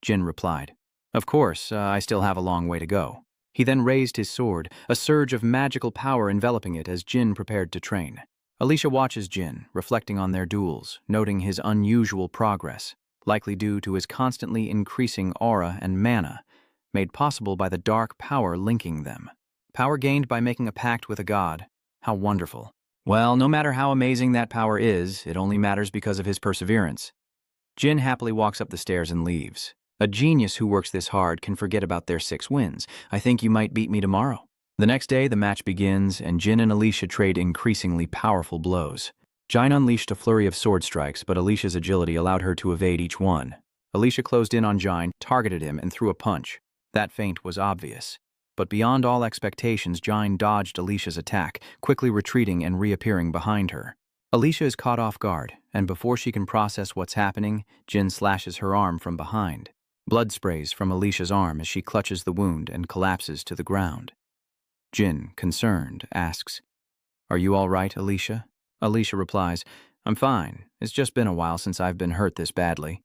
Jin replied, Of course, I still have a long way to go. He then raised his sword, a surge of magical power enveloping it as Jin prepared to train. Alicia watches Jin, reflecting on their duels, noting his unusual progress, likely due to his constantly increasing aura and mana, made possible by the dark power linking them. Power gained by making a pact with a god. How wonderful. Well, no matter how amazing that power is, it only matters because of his perseverance. Jin happily walks up the stairs and leaves. A genius who works this hard can forget about their 6 wins. I think you might beat me tomorrow. The next day, the match begins, and Jin and Alicia trade increasingly powerful blows. Jin unleashed a flurry of sword strikes, but Alicia's agility allowed her to evade each one. Alicia closed in on Jin, targeted him, and threw a punch. That feint was obvious. But beyond all expectations, Jin dodged Alicia's attack, quickly retreating and reappearing behind her. Alicia is caught off guard, and before she can process what's happening, Jin slashes her arm from behind. Blood sprays from Alicia's arm as she clutches the wound and collapses to the ground. Jin, concerned, asks, "Are you all right, Alicia?" Alicia replies, "I'm fine. It's just been a while since I've been hurt this badly."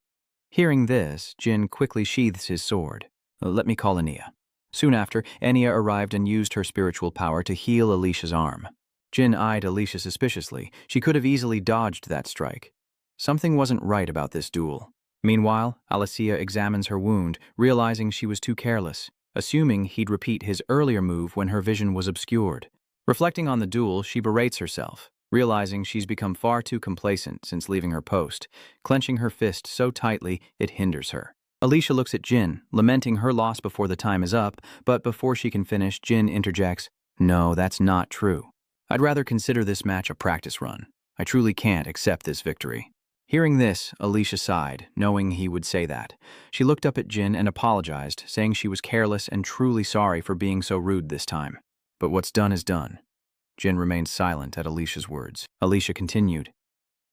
Hearing this, Jin quickly sheathes his sword. "Let me call Ania." Soon after, Ania arrived and used her spiritual power to heal Alicia's arm. Jin eyed Alicia suspiciously. She could have easily dodged that strike. Something wasn't right about this duel. Meanwhile, Alicia examines her wound, realizing she was too careless, assuming he'd repeat his earlier move when her vision was obscured. Reflecting on the duel, she berates herself, realizing she's become far too complacent since leaving her post, clenching her fist so tightly it hinders her. Alicia looks at Jin, lamenting her loss before the time is up, but before she can finish, Jin interjects, "No, that's not true. I'd rather consider this match a practice run. I truly can't accept this victory." Hearing this, Alicia sighed, knowing he would say that. She looked up at Jin and apologized, saying she was careless and truly sorry for being so rude this time. But what's done is done. Jin remained silent at Alicia's words. Alicia continued,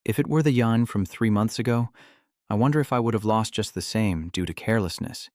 "If it were the Yan from 3 months ago, I wonder if I would have lost just the same due to carelessness."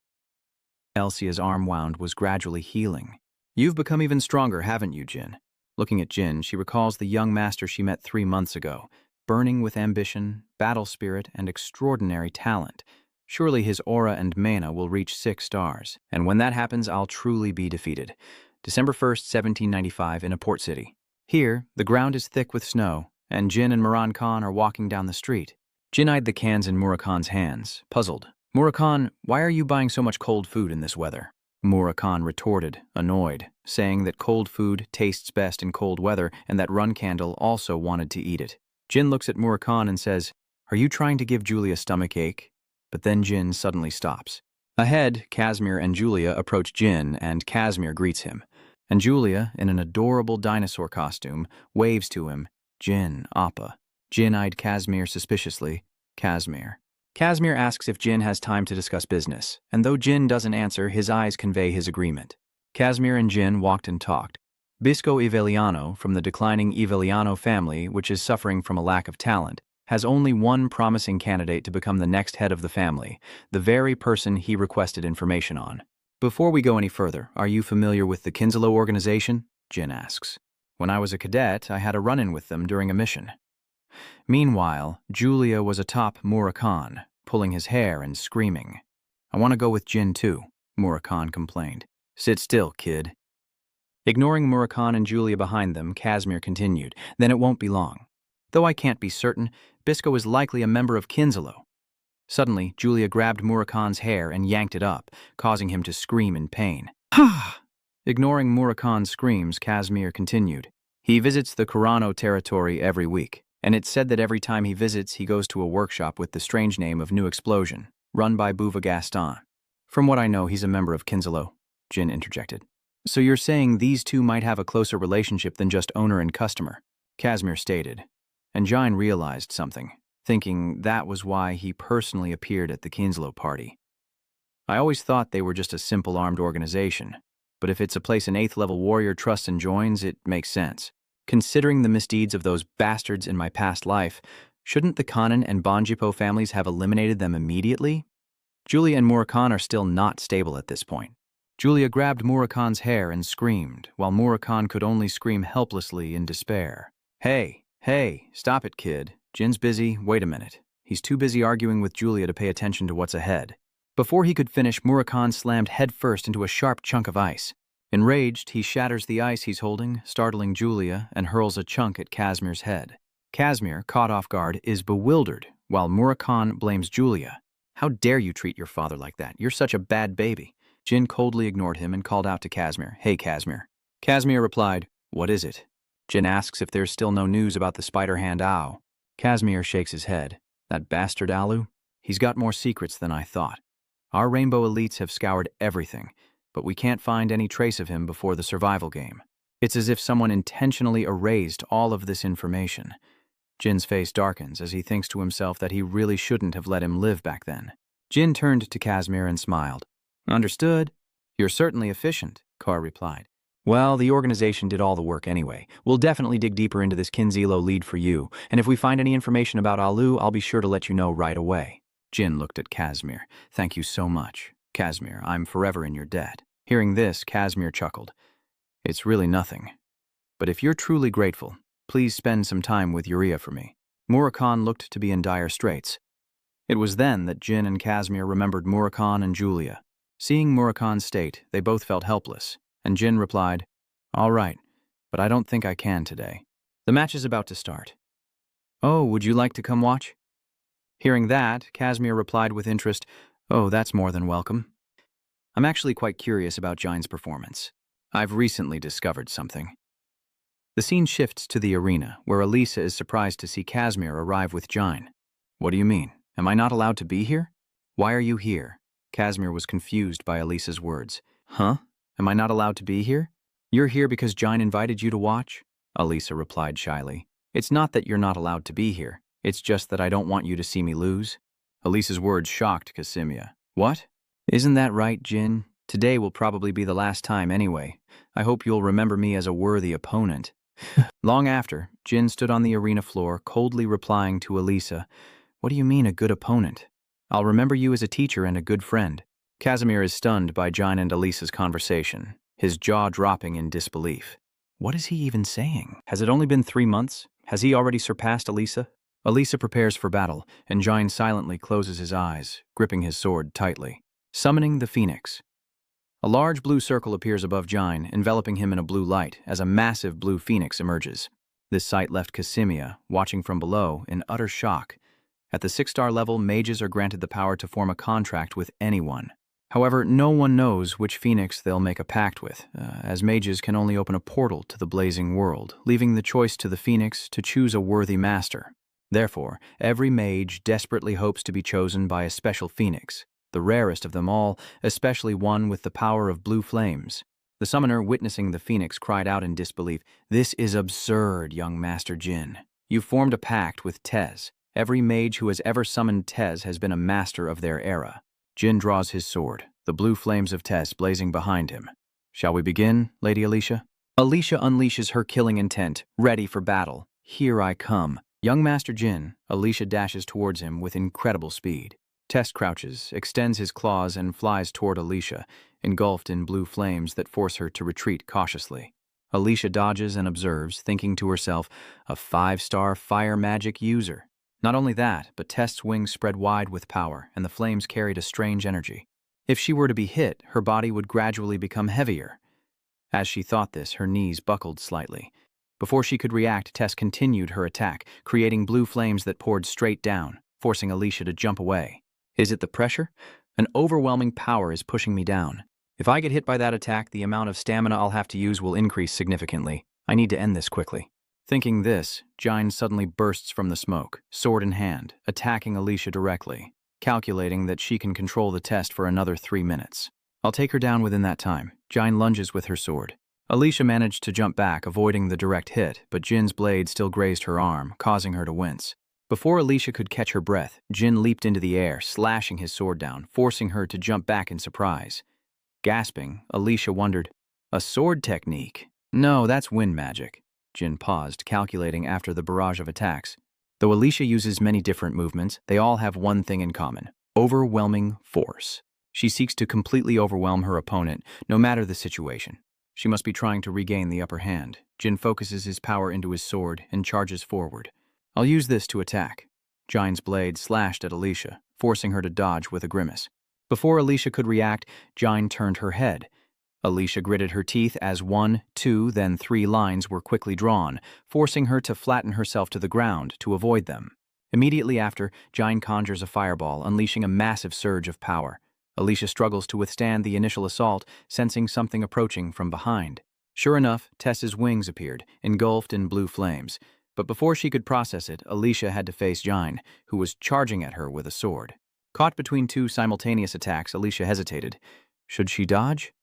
Elsia's arm wound was gradually healing. "You've become even stronger, haven't you, Jin?" Looking at Jin, she recalls the young master she met 3 months ago, burning with ambition, battle spirit, and extraordinary talent. Surely his aura and mana will reach 6 stars, and when that happens, I'll truly be defeated. December 1st, 1795, in a port city. Here, the ground is thick with snow, and Jin and Moran Khan are walking down the street. Jin eyed the cans in Murakan's hands, puzzled. "Murakan, why are you buying so much cold food in this weather?" Murakan retorted, annoyed, saying that cold food tastes best in cold weather and that Run Candle also wanted to eat it. Jin looks at Murakan and says, "Are you trying to give Julia stomachache?" But then Jin suddenly stops. Ahead, Casimir and Julia approach Jin, and Casimir greets him. And Julia, in an adorable dinosaur costume, waves to him, "Jin, Appa." Jin eyed Casimir suspiciously. "Casimir." Casimir asks if Jin has time to discuss business, and though Jin doesn't answer, his eyes convey his agreement. Casimir and Jin walked and talked. Bisco Iveliano, from the declining Iveliano family, which is suffering from a lack of talent, has only one promising candidate to become the next head of the family, the very person he requested information on. "Before we go any further, are you familiar with the Kinslow organization?" Jin asks. "When I was a cadet, I had a run-in with them during a mission." Meanwhile, Julia was atop Murakan, pulling his hair and screaming. "I want to go with Jin too," Murakan complained. "Sit still, kid." Ignoring Murakan and Julia behind them, Casimir continued, "Then it won't be long. Though I can't be certain, Bisco is likely a member of Kinslow." Suddenly, Julia grabbed Murakan's hair and yanked it up, causing him to scream in pain. "Ha!" Ignoring Murakan's screams, Casimir continued, "He visits the Kurano territory every week, and it's said that every time he visits, he goes to a workshop with the strange name of New Explosion, run by Bouva Gaston. From what I know, he's a member of Kinslow," Jin interjected. "So you're saying these two might have a closer relationship than just owner and customer," Casimir stated. And Jin realized something, thinking that was why he personally appeared at the Kinslow party. "I always thought they were just a simple armed organization, but if it's a place an 8th level warrior trusts and joins, it makes sense. Considering the misdeeds of those bastards in my past life, shouldn't the Conin and Bonjipo families have eliminated them immediately?" Julia and Murakan are still not stable at this point. Julia grabbed Murakan's hair and screamed, while Murakan could only scream helplessly in despair. Hey, stop it, kid. Jin's busy. Wait a minute. He's too busy arguing with Julia to pay attention to what's ahead." Before he could finish, Murakan slammed headfirst into a sharp chunk of ice. Enraged, he shatters the ice he's holding, startling Julia, and hurls a chunk at Casimir's head. Casimir, caught off guard, is bewildered, while Murakan blames Julia. "How dare you treat your father like that? You're such a bad baby." Jin coldly ignored him and called out to Casimir, "Hey, Casimir." Casimir replied, "What is it?" Jin asks if there's still no news about the Spider-Hand Ow. Casimir shakes his head. "That bastard Alu? He's got more secrets than I thought. Our Rainbow elites have scoured everything, but we can't find any trace of him before the survival game. It's as if someone intentionally erased all of this information." Jin's face darkens as he thinks to himself that he really shouldn't have let him live back then. Jin turned to Casimir and smiled. "Understood. You're certainly efficient," Kar replied. Well, the organization did all the work anyway. We'll definitely dig deeper into this Kinzilo lead for you, and if we find any information about Alu, I'll be sure to let you know right away. Jin looked at Casimir. Thank you so much. Casimir, I'm forever in your debt. Hearing this, Casimir chuckled. It's really nothing. But if you're truly grateful, please spend some time with Yuria for me. Murakhan looked to be in dire straits. It was then that Jin and Casimir remembered Murakhan and Julia. Seeing Murakhan's state, they both felt helpless, and Jin replied, All right, but I don't think I can today. The match is about to start. Oh, would you like to come watch? Hearing that, Casimir replied with interest, Oh, that's more than welcome. I'm actually quite curious about Jine's performance. I've recently discovered something. The scene shifts to the arena, where Elisa is surprised to see Casimir arrive with Jine. What do you mean? Am I not allowed to be here? Why are you here? Casimir was confused by Elisa's words. Huh? Am I not allowed to be here? You're here because Jine invited you to watch? Elisa replied shyly. It's not that you're not allowed to be here. It's just that I don't want you to see me lose. Elisa's words shocked Casimir. What? Isn't that right, Jin? Today will probably be the last time anyway. I hope you'll remember me as a worthy opponent. Long after, Jin stood on the arena floor, coldly replying to Elisa, What do you mean a good opponent? I'll remember you as a teacher and a good friend. Casimir is stunned by Jine and Elisa's conversation, his jaw dropping in disbelief. What is he even saying? Has it only been 3 months? Has he already surpassed Elisa? Elisa prepares for battle, and Jine silently closes his eyes, gripping his sword tightly. Summoning the Phoenix. A large blue circle appears above Jine, enveloping him in a blue light as a massive blue phoenix emerges. This sight left Casimir, watching from below, in utter shock. At the 6-star level, mages are granted the power to form a contract with anyone. However, no one knows which phoenix they'll make a pact with, as mages can only open a portal to the blazing world, leaving the choice to the phoenix to choose a worthy master. Therefore, every mage desperately hopes to be chosen by a special phoenix, the rarest of them all, especially one with the power of blue flames. The summoner, witnessing the phoenix, cried out in disbelief, This is absurd, young Master Jin. You formed a pact with Tez. Every mage who has ever summoned Tez has been a master of their era. Jin draws his sword, the blue flames of Tez blazing behind him. Shall we begin, Lady Alicia? Alicia unleashes her killing intent, ready for battle. Here I come. Young Master Jin, Alicia dashes towards him with incredible speed. Test crouches, extends his claws, and flies toward Alicia, engulfed in blue flames that force her to retreat cautiously. Alicia dodges and observes, thinking to herself, a 5-star fire magic user. Not only that, but Test's wings spread wide with power, and the flames carried a strange energy. If she were to be hit, her body would gradually become heavier. As she thought this, her knees buckled slightly. Before she could react, Tess continued her attack, creating blue flames that poured straight down, forcing Alicia to jump away. Is it the pressure? An overwhelming power is pushing me down. If I get hit by that attack, the amount of stamina I'll have to use will increase significantly. I need to end this quickly. Thinking this, Jine suddenly bursts from the smoke, sword in hand, attacking Alicia directly, calculating that she can control the test for another 3 minutes. I'll take her down within that time. Jine lunges with her sword. Alicia managed to jump back, avoiding the direct hit, but Jin's blade still grazed her arm, causing her to wince. Before Alicia could catch her breath, Jin leaped into the air, slashing his sword down, forcing her to jump back in surprise. Gasping, Alicia wondered, a sword technique? No, that's wind magic. Jin paused, calculating after the barrage of attacks. Though Alicia uses many different movements, they all have one thing in common: overwhelming force. She seeks to completely overwhelm her opponent, no matter the situation. She must be trying to regain the upper hand. Jin focuses his power into his sword and charges forward. I'll use this to attack. Jine's blade slashed at Alicia, forcing her to dodge with a grimace. Before Alicia could react, Jine turned her head. Alicia gritted her teeth as 1, 2, then 3 lines were quickly drawn, forcing her to flatten herself to the ground to avoid them. Immediately after, Jine conjures a fireball, unleashing a massive surge of power. Alicia struggles to withstand the initial assault, sensing something approaching from behind. Sure enough, Tess's wings appeared, engulfed in blue flames. But before she could process it, Alicia had to face Jine, who was charging at her with a sword. Caught between 2 simultaneous attacks, Alicia hesitated. Should she dodge?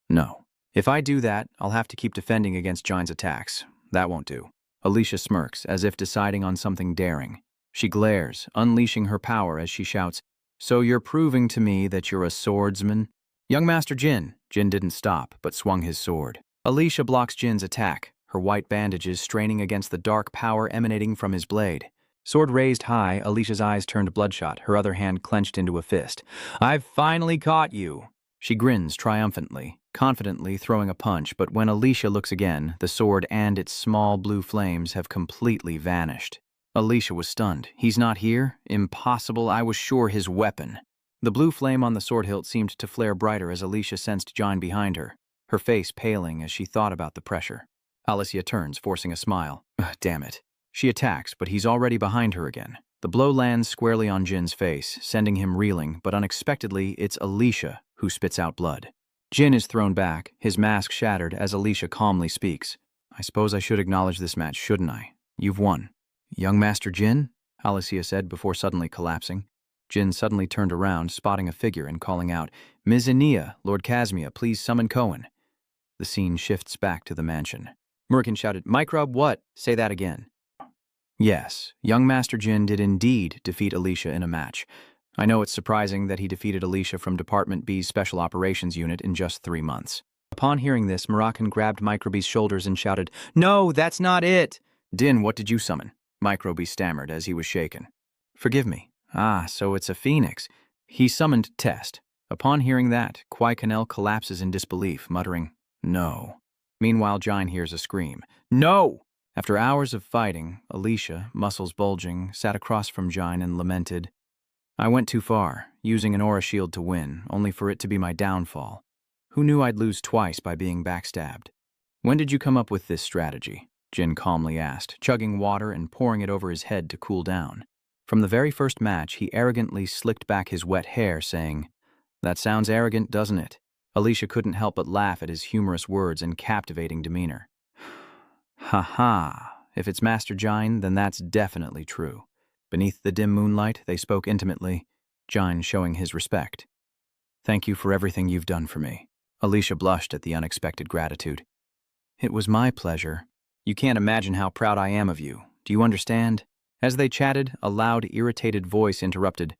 No. If I do that, I'll have to keep defending against Jine's attacks. That won't do. Alicia smirks, as if deciding on something daring. She glares, unleashing her power as she shouts, So you're proving to me that you're a swordsman? Young Master Jin. Jin didn't stop, but swung his sword. Alicia blocks Jin's attack, her white bandages straining against the dark power emanating from his blade. Sword raised high, Alicia's eyes turned bloodshot, her other hand clenched into a fist. "I've finally caught you!" She grins triumphantly, confidently throwing a punch, but when Alicia looks again, the sword and its small blue flames have completely vanished. Alicia was stunned. "He's not here? Impossible, I was sure his weapon." The blue flame on the sword hilt seemed to flare brighter as Alicia sensed Jine behind her, her face paling as she thought about the pressure. Alicia turns, forcing a smile. Damn it. She attacks, but he's already behind her again. The blow lands squarely on Jin's face, sending him reeling, but unexpectedly, it's Alicia who spits out blood. Jin is thrown back, his mask shattered as Alicia calmly speaks. "I suppose I should acknowledge this match, shouldn't I? You've won." "Young Master Jin?" Alicia said before suddenly collapsing. Jin suddenly turned around, spotting a figure and calling out, "Ms. Ania, Lord Casimir, please summon Cohen." The scene shifts back to the mansion. Merkin shouted, "Microbe, what? Say that again." Yes, young Master Jin did indeed defeat Alicia in a match. I know it's surprising that he defeated Alicia from Department B's Special Operations Unit in just 3 months. Upon hearing this, Moroccan grabbed Microbe's shoulders and shouted, "No, that's not it!" "Din, what did you summon?" Microbe stammered as he was shaken. "Forgive me. Ah, so it's a phoenix." He summoned Test. Upon hearing that, Kwai Canel collapses in disbelief, muttering, "No." Meanwhile, Jine hears a scream. "No!" After hours of fighting, Alicia, muscles bulging, sat across from Jine and lamented, "I went too far, using an aura shield to win, only for it to be my downfall. Who knew I'd lose twice by being backstabbed?" "When did you come up with this strategy?" Jin calmly asked, chugging water and pouring it over his head to cool down. From the very first match, he arrogantly slicked back his wet hair, saying, "That sounds arrogant, doesn't it?" Alicia couldn't help but laugh at his humorous words and captivating demeanor. "Ha ha, if it's Master Jine, then that's definitely true." Beneath the dim moonlight, they spoke intimately, Jine showing his respect. "Thank you for everything you've done for me." Alicia blushed at the unexpected gratitude. "It was my pleasure. You can't imagine how proud I am of you. Do you understand?" As they chatted, a loud, irritated voice interrupted.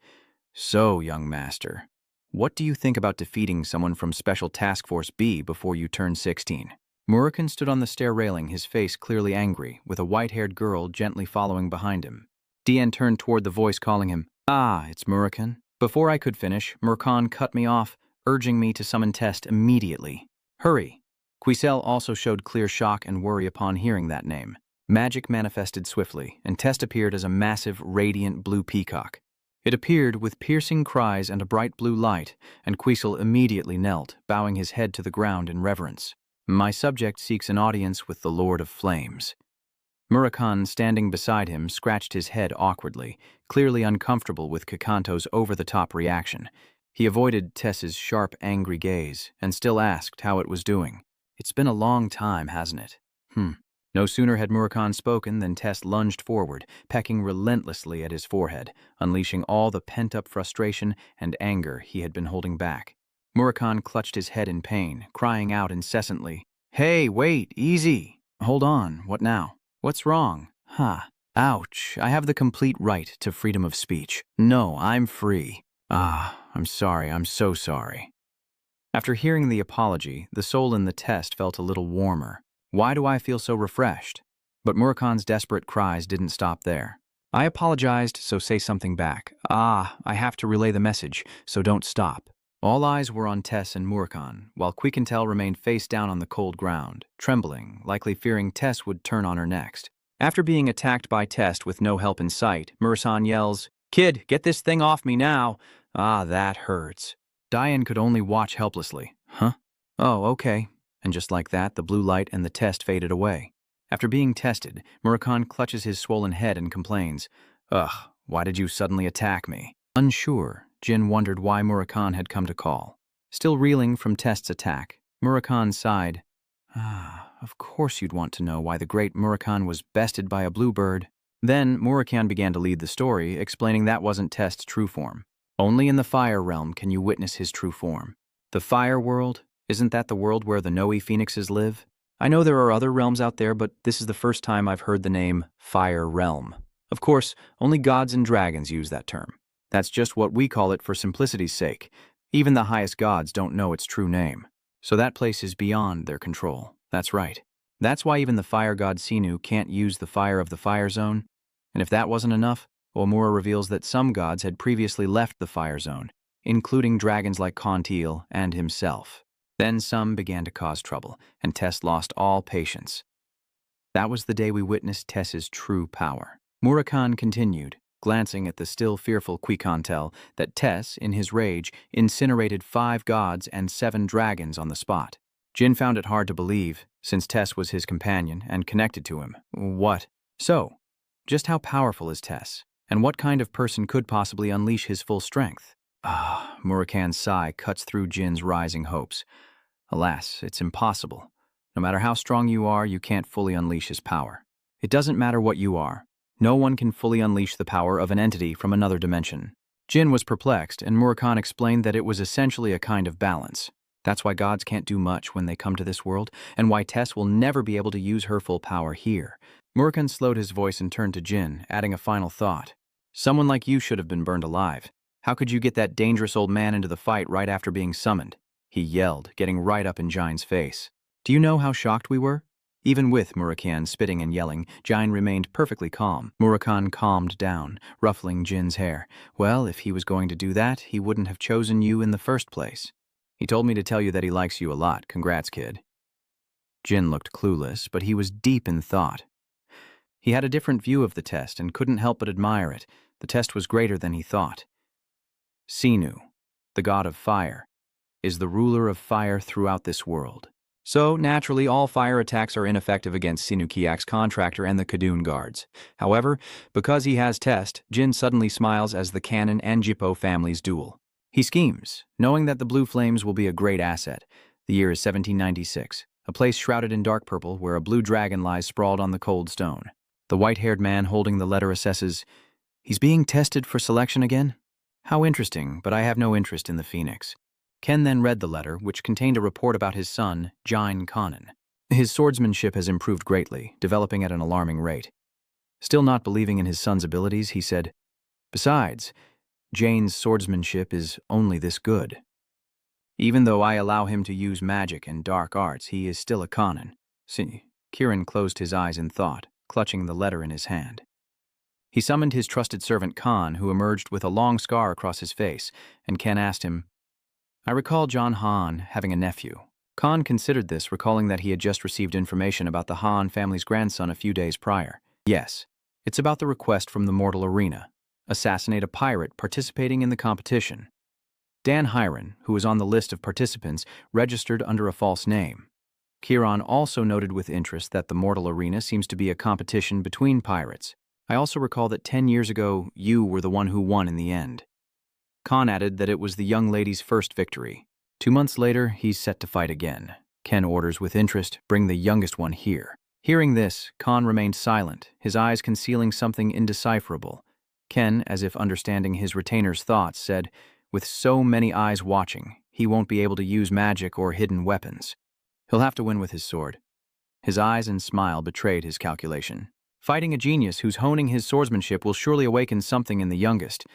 "So, young master, what do you think about defeating someone from Special Task Force B before you turn 16? Murakan stood on the stair railing, his face clearly angry, with a white-haired girl gently following behind him. Dian turned toward the voice calling him, "Ah, it's Murakan." Before I could finish, Murkan cut me off, urging me to summon Test immediately. "Hurry." Quisel also showed clear shock and worry upon hearing that name. Magic manifested swiftly, and Test appeared as a massive, radiant blue peacock. It appeared with piercing cries and a bright blue light, and Quisel immediately knelt, bowing his head to the ground in reverence. "My subject seeks an audience with the Lord of Flames." Murakan, standing beside him, scratched his head awkwardly, clearly uncomfortable with Kakanto's over-the-top reaction. He avoided Tess's sharp, angry gaze, and still asked how it was doing. "It's been a long time, hasn't it?" No sooner had Murakan spoken than Tess lunged forward, pecking relentlessly at his forehead, unleashing all the pent-up frustration and anger he had been holding back. Murakan clutched his head in pain, crying out incessantly, "Hey, wait, easy! Hold on, what now? What's wrong? Ouch, I have the complete right to freedom of speech. No, I'm free. I'm sorry, I'm so sorry." After hearing the apology, the soul in the Test felt a little warmer. Why do I feel so refreshed? But Murakan's desperate cries didn't stop there. "I apologized, so say something back. I have to relay the message, so don't stop." All eyes were on Tess and Murakan, while Quicantel remained face down on the cold ground, trembling, likely fearing Tess would turn on her next. After being attacked by Tess with no help in sight, Murasan yells, "Kid, get this thing off me now." That hurts. Diane could only watch helplessly. Oh, okay. And just like that, the blue light and the test faded away. After being tested, Murakan clutches his swollen head and complains, "Why did you suddenly attack me?" Unsure, Jin wondered why Murakan had come to call. Still reeling from Test's attack, Murakan sighed. Of course you'd want to know why the great Murakan was bested by a bluebird." Then Murakan began to lead the story, explaining that wasn't Test's true form. Only in the Fire Realm can you witness his true form. The Fire World? Isn't that the world where the Noe Phoenixes live? I know there are other realms out there, but this is the first time I've heard the name Fire Realm. Of course, only gods and dragons use that term. That's just what we call it for simplicity's sake. Even the highest gods don't know its true name. So that place is beyond their control. That's right. That's why even the fire god Sinu can't use the fire of the fire zone. And if that wasn't enough, Omura reveals that some gods had previously left the fire zone, including dragons like Kontil and himself. Then some began to cause trouble, and Tess lost all patience. That was the day we witnessed Tess's true power. Murakan continued, glancing at the still fearful Quicontel, that Tess, in his rage, incinerated 5 gods and 7 dragons on the spot. Jin found it hard to believe, since Tess was his companion and connected to him. What? So, just how powerful is Tess? And what kind of person could possibly unleash his full strength? Murakan's sigh cuts through Jin's rising hopes. Alas, it's impossible. No matter how strong you are, you can't fully unleash his power. It doesn't matter what you are. No one can fully unleash the power of an entity from another dimension. Jin was perplexed, and Murakan explained that it was essentially a kind of balance. That's why gods can't do much when they come to this world, and why Tess will never be able to use her full power here. Murakan slowed his voice and turned to Jin, adding a final thought. Someone like you should have been burned alive. How could you get that dangerous old man into the fight right after being summoned? He yelled, getting right up in Jin's face. Do you know how shocked we were? Even with Murakan spitting and yelling, Jin remained perfectly calm. Murakan calmed down, ruffling Jin's hair. Well, if he was going to do that, he wouldn't have chosen you in the first place. He told me to tell you that he likes you a lot. Congrats, kid. Jin looked clueless, but he was deep in thought. He had a different view of the test and couldn't help but admire it. The test was greater than he thought. Sinu, the god of fire, is the ruler of fire throughout this world. So, naturally, all fire attacks are ineffective against Sinukiak's contractor and the Kadun guards. However, because he has test, Jin suddenly smiles as the Canon and Jippo families duel. He schemes, knowing that the blue flames will be a great asset. The year is 1796, a place shrouded in dark purple where a blue dragon lies sprawled on the cold stone. The white-haired man holding the letter assesses, "He's being tested for selection again? How interesting, but I have no interest in the Phoenix." Ken then read the letter, which contained a report about his son, Jin Conin. His swordsmanship has improved greatly, developing at an alarming rate. Still not believing in his son's abilities, he said, "Besides, Jane's swordsmanship is only this good. Even though I allow him to use magic and dark arts, he is still a Conin." Kieran closed his eyes in thought, clutching the letter in his hand. He summoned his trusted servant Khan, who emerged with a long scar across his face, and Ken asked him, "I recall John Han having a nephew." Khan considered this, recalling that he had just received information about the Han family's grandson a few days prior. "Yes, it's about the request from the mortal arena. Assassinate a pirate participating in the competition. Dan Hiron, who was on the list of participants, registered under a false name." Kieran also noted with interest that the mortal arena seems to be a competition between pirates. "I also recall that 10 years ago, you were the one who won in the end." Khan added that it was the young lady's first victory. 2 months later, he's set to fight again. Ken orders with interest, "Bring the youngest one here." Hearing this, Khan remained silent, his eyes concealing something indecipherable. Ken, as if understanding his retainer's thoughts, said, "With so many eyes watching, he won't be able to use magic or hidden weapons. He'll have to win with his sword." His eyes and smile betrayed his calculation. Fighting a genius who's honing his swordsmanship will surely awaken something in the youngest,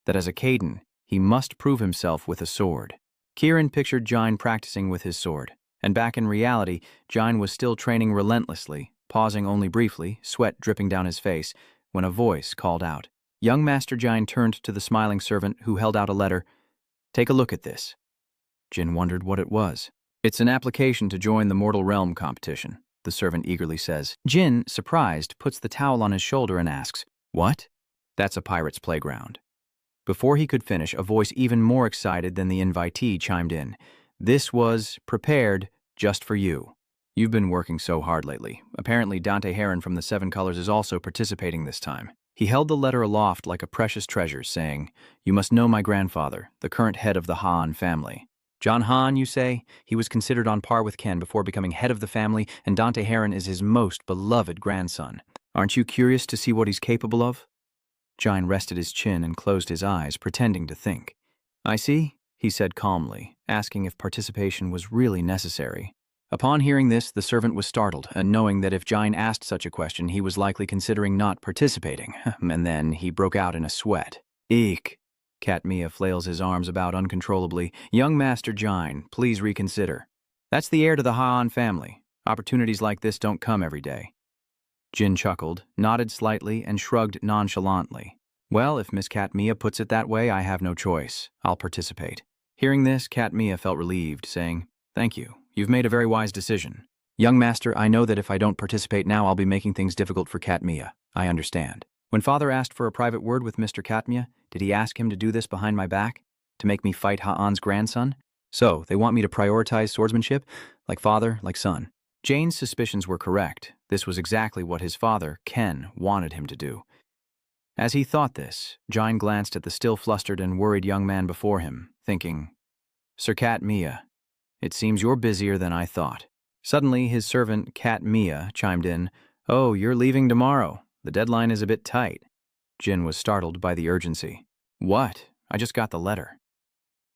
that as a Caden, he must prove himself with a sword. Kieran pictured Jin practicing with his sword, and back in reality, Jin was still training relentlessly, pausing only briefly, sweat dripping down his face, when a voice called out. Young Master Jin turned to the smiling servant who held out a letter. "Take a look at this." Jin wondered what it was. "It's an application to join the Mortal Realm competition," the servant eagerly says. Jin, surprised, puts the towel on his shoulder and asks, "What?" "That's a pirate's playground." Before he could finish, a voice even more excited than the invitee chimed in. "This was prepared just for you. You've been working so hard lately. Apparently Dante Heron from the Seven Colors is also participating this time." He held the letter aloft like a precious treasure, saying, "You must know my grandfather, the current head of the Han family." "John Han, you say? He was considered on par with Ken before becoming head of the family, and Dante Heron is his most beloved grandson. Aren't you curious to see what he's capable of?" Jin rested his chin and closed his eyes, pretending to think. "I see," he said calmly, asking if participation was really necessary. Upon hearing this, the servant was startled, and knowing that if Jin asked such a question, he was likely considering not participating, and then he broke out in a sweat. "Eek!" Katmia flails his arms about uncontrollably. "Young Master Jin, please reconsider. That's the heir to the Han family. Opportunities like this don't come every day. Jin chuckled, nodded slightly, and shrugged nonchalantly. Well, if Miss Katmia puts it that way, I have no choice. I'll participate. Hearing this, Katmia felt relieved, saying, Thank you. You've made a very wise decision. Young master, I know that if I don't participate now, I'll be making things difficult for Katmia. I understand. When father asked for a private word with Mr. Katmia, did he ask him to do this behind my back? To make me fight Ha'an's grandson? So, they want me to prioritize swordsmanship? Like father, like son. Jane's suspicions were correct. This was exactly what his father, Ken, wanted him to do. As he thought this, Jain glanced at the still flustered and worried young man before him, thinking, Sir Katmia, it seems you're busier than I thought. Suddenly, his servant, Katmia, chimed in, Oh, you're leaving tomorrow. The deadline is a bit tight. Jin was startled by the urgency. What? I just got the letter.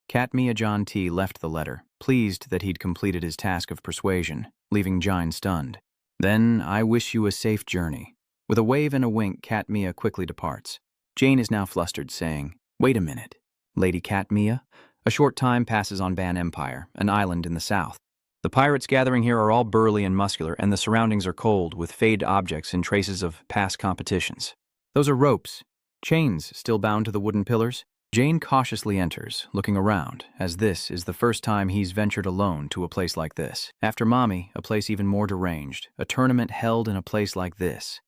Katmia John T. left the letter, pleased that he'd completed his task of persuasion, leaving Jain stunned. Then, I wish you a safe journey. With a wave and a wink, Katmia quickly departs. Jane is now flustered, saying, Wait a minute. Lady Katmia? A short time passes on Ban Empire, an island in the south. The pirates gathering here are all burly and muscular, and the surroundings are cold, with faded objects and traces of past competitions. Those are ropes. Chains still bound to the wooden pillars. Jane cautiously enters, looking around, as this is the first time he's ventured alone to a place like this. After Mommy, a place even more deranged, a tournament held in a place like this.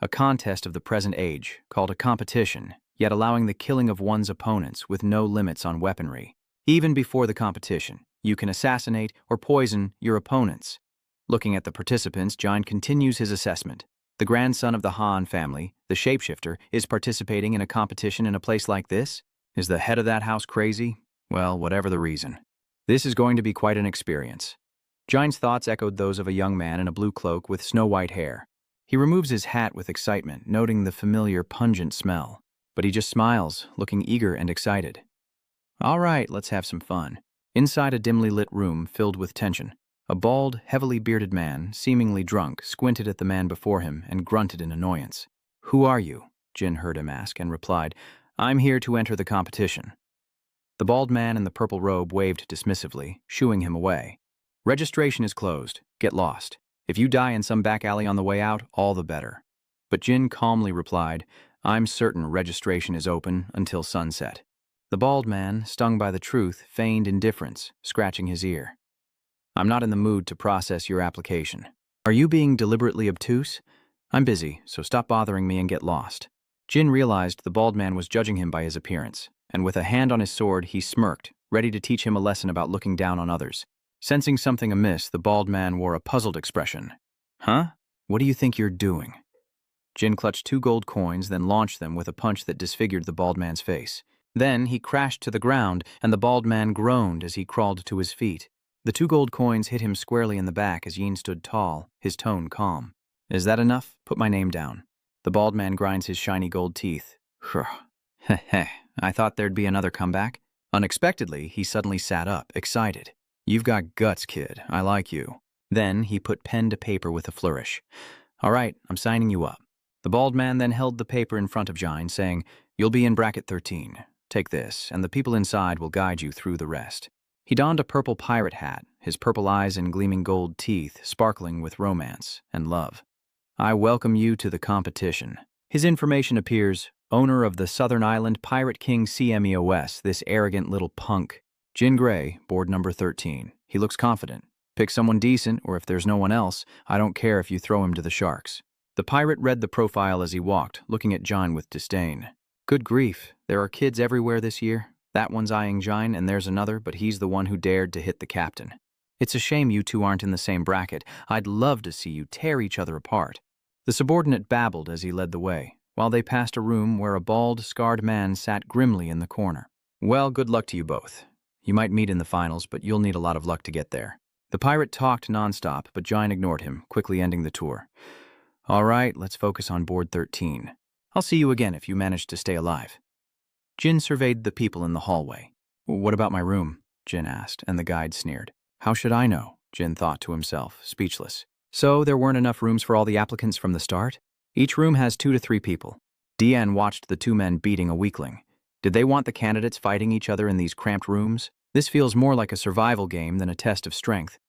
A contest of the present age, called a competition, yet allowing the killing of one's opponents with no limits on weaponry. Even before the competition, you can assassinate or poison your opponents. Looking at the participants, Jain continues his assessment. The grandson of the Han family, the shapeshifter, is participating in a competition in a place like this? Is the head of that house crazy? Well, whatever the reason. This is going to be quite an experience. Jain's thoughts echoed those of a young man in a blue cloak with snow-white hair. He removes his hat with excitement, noting the familiar pungent smell. But he just smiles, looking eager and excited. All right, let's have some fun. Inside a dimly lit room filled with tension, a bald, heavily bearded man, seemingly drunk, squinted at the man before him and grunted in annoyance. Who are you? Jin heard him ask and replied, I'm here to enter the competition. The bald man in the purple robe waved dismissively, shooing him away. Registration is closed. Get lost. If you die in some back alley on the way out, all the better. But Jin calmly replied, I'm certain registration is open until sunset. The bald man, stung by the truth, feigned indifference, scratching his ear. I'm not in the mood to process your application. Are you being deliberately obtuse? I'm busy, so stop bothering me and get lost. Jin realized the bald man was judging him by his appearance, and with a hand on his sword, he smirked, ready to teach him a lesson about looking down on others. Sensing something amiss, the bald man wore a puzzled expression. Huh? What do you think you're doing? Jin clutched 2 gold coins, then launched them with a punch that disfigured the bald man's face. Then he crashed to the ground, and the bald man groaned as he crawled to his feet. The 2 gold coins hit him squarely in the back as Yin stood tall, his tone calm. Is that enough? Put my name down. The bald man grinds his shiny gold teeth. Heh, I thought there'd be another comeback. Unexpectedly, he suddenly sat up, excited. You've got guts, kid. I like you. Then he put pen to paper with a flourish. All right, I'm signing you up. The bald man then held the paper in front of Jain, saying, You'll be in bracket 13. Take this, and the people inside will guide you through the rest. He donned a purple pirate hat, his purple eyes and gleaming gold teeth sparkling with romance and love. I welcome you to the competition. His information appears, owner of the Southern Island Pirate King CMEOS, this arrogant little punk. Jin Gray, board number 13. He looks confident. Pick someone decent, or if there's no one else, I don't care if you throw him to the sharks. The pirate read the profile as he walked, looking at Jain with disdain. Good grief, there are kids everywhere this year. That one's eyeing Jain, and there's another, but he's the one who dared to hit the captain. It's a shame you two aren't in the same bracket. I'd love to see you tear each other apart. The subordinate babbled as he led the way, while they passed a room where a bald, scarred man sat grimly in the corner. Well, good luck to you both. You might meet in the finals, but you'll need a lot of luck to get there. The pirate talked nonstop, but Jain ignored him, quickly ending the tour. All right, let's focus on board 13. I'll see you again if you manage to stay alive. Jin surveyed the people in the hallway. What about my room? Jin asked, and the guide sneered. How should I know? Jin thought to himself, speechless. So there weren't enough rooms for all the applicants from the start? Each room has 2 to 3 people. Dian watched the 2 men beating a weakling. Did they want the candidates fighting each other in these cramped rooms? This feels more like a survival game than a test of strength.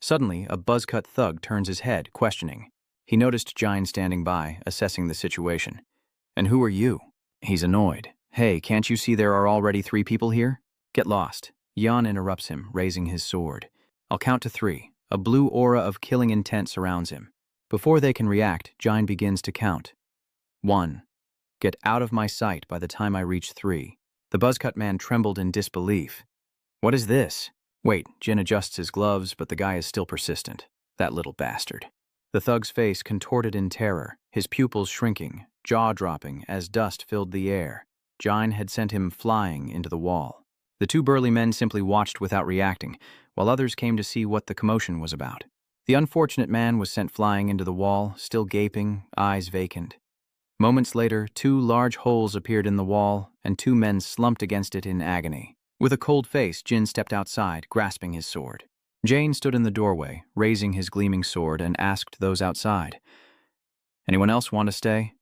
Suddenly, a buzz-cut thug turns his head, questioning. He noticed Jine standing by, assessing the situation. "And who are you?" He's annoyed. "Hey, can't you see there are already 3 people here? Get lost." Jan interrupts him, raising his sword. "I'll count to 3. A blue aura of killing intent surrounds him. Before they can react, Jine begins to count. 1. Get out of my sight by the time I reach 3. The buzzcut man trembled in disbelief. "What is this?" Wait, Jin adjusts his gloves, but the guy is still persistent. That little bastard. The thug's face contorted in terror, his pupils shrinking, jaw dropping as dust filled the air. Jine had sent him flying into the wall. The 2 burly men simply watched without reacting, while others came to see what the commotion was about. The unfortunate man was sent flying into the wall, still gaping, eyes vacant. Moments later, 2 large holes appeared in the wall, and 2 men slumped against it in agony. With a cold face, Jin stepped outside, grasping his sword. Jane stood in the doorway, raising his gleaming sword, and asked those outside, "Anyone else want to stay?"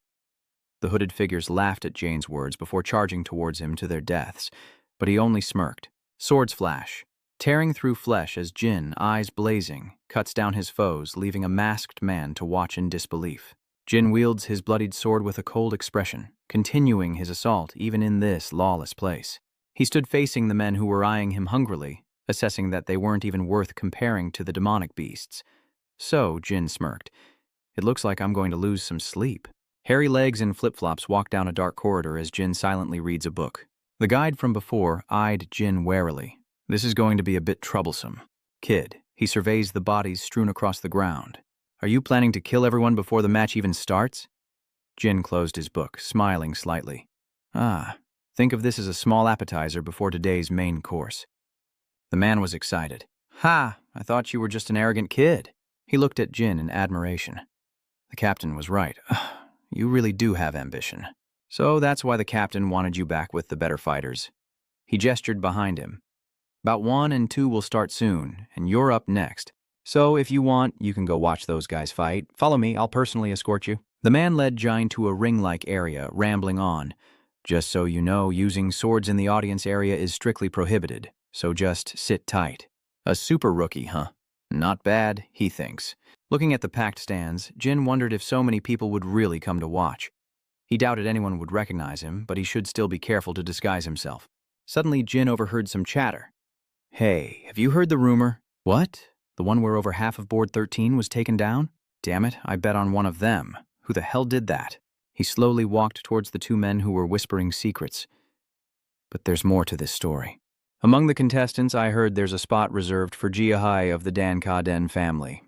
The hooded figures laughed at Jane's words before charging towards him to their deaths, but he only smirked. Swords flash, tearing through flesh as Jin, eyes blazing, cuts down his foes, leaving a masked man to watch in disbelief. Jin wields his bloodied sword with a cold expression, continuing his assault even in this lawless place. He stood facing the men who were eyeing him hungrily, assessing that they weren't even worth comparing to the demonic beasts. So, Jin smirked, "It looks like I'm going to lose some sleep." Hairy legs and flip-flops walk down a dark corridor as Jin silently reads a book. The guide from before eyed Jin warily. "This is going to be a bit troublesome." "Kid," he surveys the bodies strewn across the ground. "Are you planning to kill everyone before the match even starts?" Jin closed his book, smiling slightly. Think of this as a small appetizer before today's main course." The man was excited. "Ha! I thought you were just an arrogant kid." He looked at Jin in admiration. The captain was right. You really do have ambition. So that's why the captain wanted you back with the better fighters. He gestured behind him. "About 1 and 2 will start soon, and you're up next. So if you want, you can go watch those guys fight. Follow me, I'll personally escort you." The man led Jine to a ring-like area, rambling on. "Just so you know, using swords in the audience area is strictly prohibited, so just sit tight." A super rookie, huh? Not bad, he thinks. Looking at the packed stands, Jin wondered if so many people would really come to watch. He doubted anyone would recognize him, but he should still be careful to disguise himself. Suddenly, Jin overheard some chatter. "Hey, have you heard the rumor?" "What? The one where over half of board 13 was taken down? Damn it, I bet on one of them. Who the hell did that?" He slowly walked towards the 2 men who were whispering secrets. But there's more to this story. "Among the contestants, I heard there's a spot reserved for Jiahai of the Dan-Ka-Den family."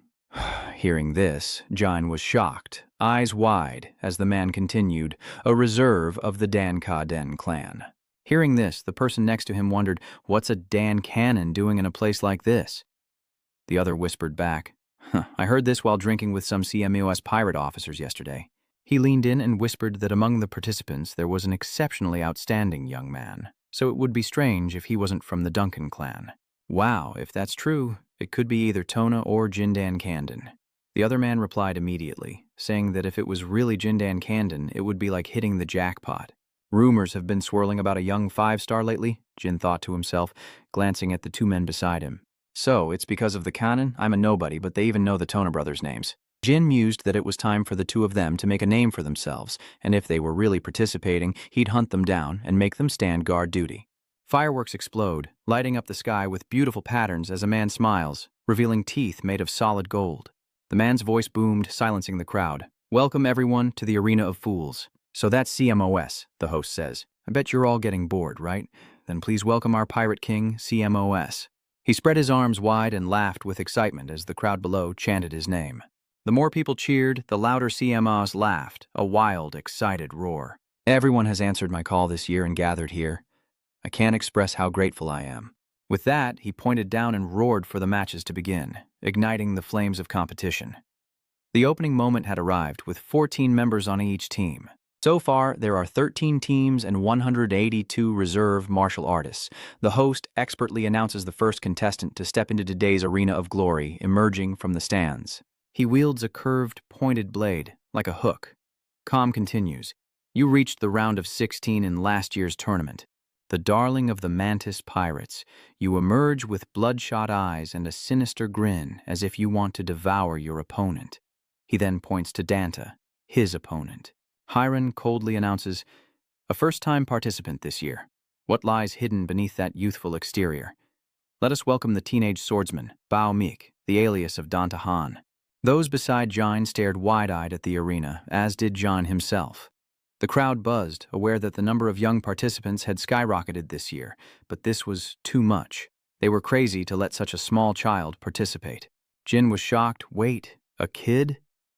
Hearing this, Jine was shocked, eyes wide, as the man continued, "A reserve of the Dan-Ka-Den clan." Hearing this, the person next to him wondered, what's a Dan Cannon doing in a place like this? The other whispered back, "I heard this while drinking with some CMOS pirate officers yesterday." He leaned in and whispered that among the participants there was an exceptionally outstanding young man, so it would be strange if he wasn't from the Duncan clan. Wow, if that's true, it could be either Tona or Jindan Kandon. The other man replied immediately, saying that if it was really Jindan Kandon, it would be like hitting the jackpot. Rumors have been swirling about a young 5-star lately, Jin thought to himself, glancing at the 2 men beside him. So, it's because of the canon? I'm a nobody, but they even know the Tona brothers' names. Jin mused that it was time for the 2 of them to make a name for themselves, and if they were really participating, he'd hunt them down and make them stand guard duty. Fireworks explode, lighting up the sky with beautiful patterns as a man smiles, revealing teeth made of solid gold. The man's voice boomed, silencing the crowd. "Welcome, everyone, to the Arena of Fools." "So that's CMOS, the host says. "I bet you're all getting bored, right? Then please welcome our pirate king, CMOS." He spread his arms wide and laughed with excitement as the crowd below chanted his name. The more people cheered, the louder CMOs laughed, a wild, excited roar. "Everyone has answered my call this year and gathered here. I can't express how grateful I am." With that, he pointed down and roared for the matches to begin, igniting the flames of competition. The opening moment had arrived, with 14 members on each team. So far, there are 13 teams and 182 reserve martial artists. The host expertly announces the first contestant to step into today's arena of glory, emerging from the stands. He wields a curved, pointed blade, like a hook. Calm continues. "You reached the round of 16 in last year's tournament. the darling of the Mantis pirates, you emerge with bloodshot eyes and a sinister grin as if you want to devour your opponent. He then points to Danta, his opponent. Hiron coldly announces, a first-time participant this year. What lies hidden beneath that youthful exterior? Let us welcome the teenage swordsman, Bao Meek, the alias of Danta Han. Those beside Jine stared wide-eyed at the arena, as did John himself. The crowd buzzed, aware that the number of young participants had skyrocketed this year, but this was too much. They were crazy to let such a small child participate. Jin was shocked. Wait, a kid?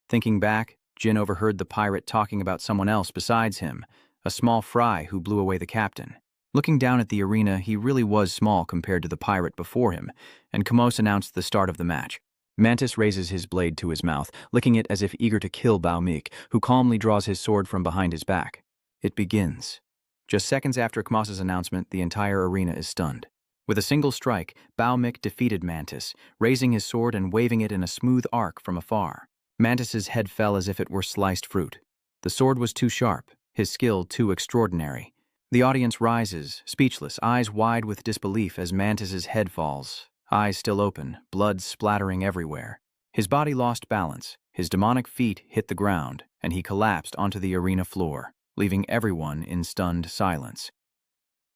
Thinking back, Jin overheard the pirate talking about someone else besides him, a small fry who blew away the captain. Looking down at the arena, he really was small compared to the pirate before him, and Kamos announced the start of the match. Mantis raises his blade to his mouth, licking it as if eager to kill Bao Meek, who calmly draws his sword from behind his back. It begins. Just seconds after Kmos's announcement, the entire arena is stunned. With a single strike, Bao Meek defeated Mantis, raising his sword and waving it in a smooth arc from afar. Mantis's head fell as if it were sliced fruit. The sword was too sharp, his skill too extraordinary. The audience rises, speechless, eyes wide with disbelief as Mantis's head falls, eyes still open, blood splattering everywhere. His body lost balance, his demonic feet hit the ground, and he collapsed onto the arena floor, leaving everyone in stunned silence.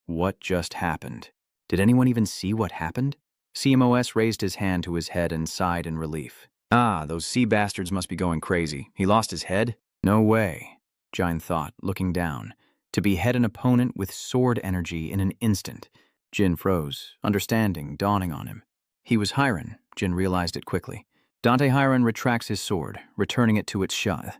What just happened? Did anyone even see what happened? CMOS raised his hand to his head and sighed in relief. Ah, those sea bastards must be going crazy. He lost his head? No way, Jine thought, looking down. To behead an opponent with sword energy in an instant. Jin froze, understanding dawning on him. He was Hiron, Jin realized it quickly. Dante Hiron retracts his sword, returning it to its sheath.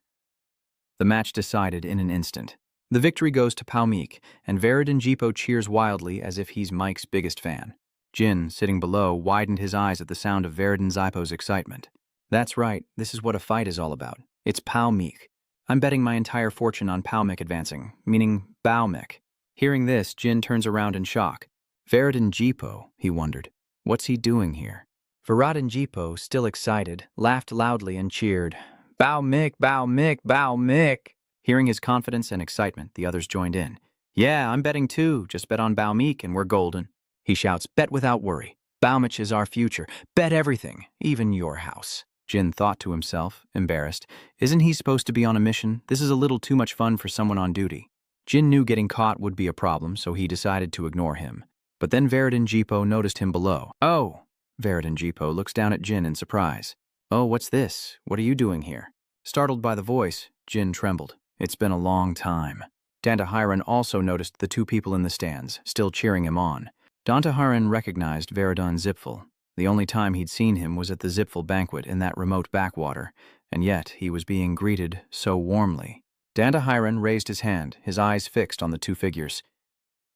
The match decided in an instant. The victory goes to Bao Meek, and Veridin Jipo cheers wildly as if he's Mike's biggest fan. Jin, sitting below, widened his eyes at the sound of Veridin Jipo's excitement. That's right, this is what a fight is all about. It's Bao Meek. I'm betting my entire fortune on Bao Meek advancing, meaning Bao Meek. Hearing this, Jin turns around in shock. Veridin Jipo, he wondered. What's he doing here? Veridin Jipo, still excited, laughed loudly and cheered. Bao Meek, Bao Meek, Bao Meek. Hearing his confidence and excitement, the others joined in. Yeah, I'm betting too. Just bet on Bao Meek and we're golden. He shouts, bet without worry. Bao Meek is our future. Bet everything, even your house. Jin thought to himself, embarrassed. Isn't he supposed to be on a mission? This is a little too much fun for someone on duty. Jin knew getting caught would be a problem, so he decided to ignore him. But then Veridin Jipo noticed him below. Oh! Veridin Jipo looks down at Jin in surprise. Oh, what's this? What are you doing here? Startled by the voice, Jin trembled. It's been a long time. Danta Hiron also noticed the two people in the stands, still cheering him on. Danta Hiron recognized Veridin Zipfel. The only time he'd seen him was at the Zipfel banquet in that remote backwater, and yet he was being greeted so warmly. Danta Hiron raised his hand, his eyes fixed on the two figures.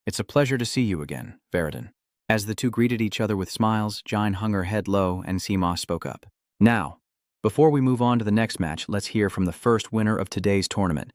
It's a pleasure to see you again, Veridin. As the two greeted each other with smiles, Jine hung her head low and Seamoss spoke up. Now, before we move on to the next match, let's hear from the first winner of today's tournament.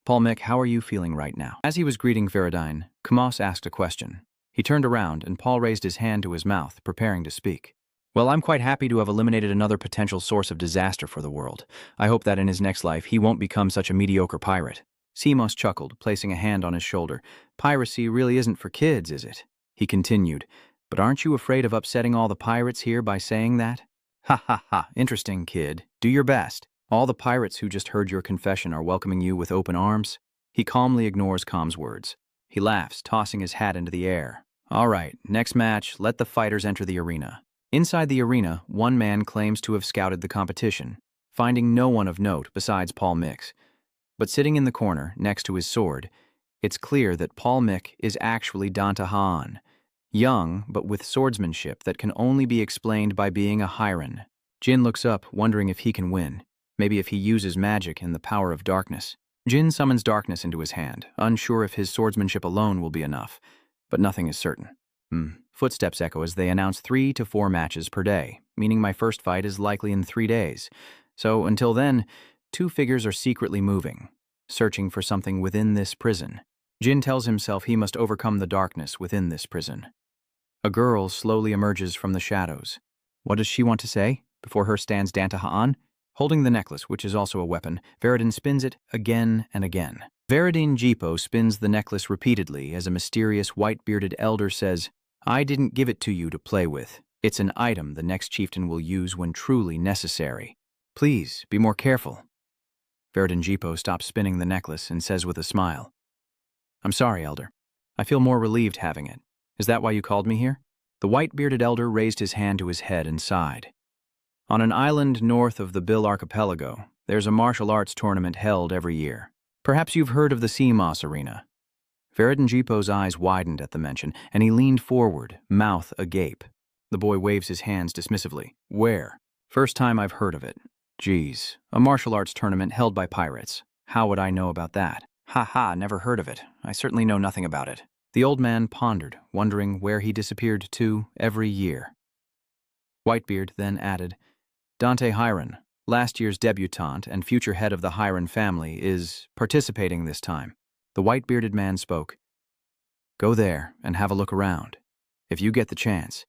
Paul Mick, how are you feeling right now? As he was greeting Veridin, Kamos asked a question. He turned around, and Paul raised his hand to his mouth, preparing to speak. Well, I'm quite happy to have eliminated another potential source of disaster for the world. I hope that in his next life, he won't become such a mediocre pirate. Seamoss chuckled, placing a hand on his shoulder. Piracy really isn't for kids, is it? He continued, but aren't you afraid of upsetting all the pirates here by saying that? Ha ha ha, interesting, kid. Do your best. All the pirates who just heard your confession are welcoming you with open arms. He calmly ignores Com's words. He laughs, tossing his hat into the air. All right, next match, let the fighters enter the arena. Inside the arena, one man claims to have scouted the competition, finding no one of note besides Paul Mix. But sitting in the corner, next to his sword, it's clear that Paul Mick is actually Danta Han, young but with swordsmanship that can only be explained by being a Hiron. Jin looks up, wondering if he can win, maybe if he uses magic and the power of darkness. Jin summons darkness into his hand, unsure if his swordsmanship alone will be enough. But nothing is certain. Footsteps echo as they announce 3 to 4 matches per day, meaning my first fight is likely in 3 days. So until then, 2 figures are secretly moving, searching for something within this prison. Jin tells himself he must overcome the darkness within this prison. A girl slowly emerges from the shadows. What does she want to say? Before her stands Danta Han. Holding the necklace, which is also a weapon, Veridin spins it again and again. Veridin Jipo spins the necklace repeatedly as a mysterious white-bearded elder says, I didn't give it to you to play with. It's an item the next chieftain will use when truly necessary. Please, be more careful. Veridin Jipo stops spinning the necklace and says with a smile, I'm sorry, Elder. I feel more relieved having it. Is that why you called me here? The white-bearded elder raised his hand to his head and sighed. On an island north of the Bill archipelago, there's a martial arts tournament held every year. Perhaps you've heard of the Sea Moss Arena. Veridin Jipo's eyes widened at the mention, and he leaned forward, mouth agape. The boy waves his hands dismissively. Where? First time I've heard of it. Geez, a martial arts tournament held by pirates. How would I know about that? Ha ha, never heard of it. I certainly know nothing about it. The old man pondered, wondering where he disappeared to every year. Whitebeard then added, Dante Hiron, last year's debutante and future head of the Hiron family, is participating this time. The white-bearded man spoke. Go there and have a look around. If you get the chance,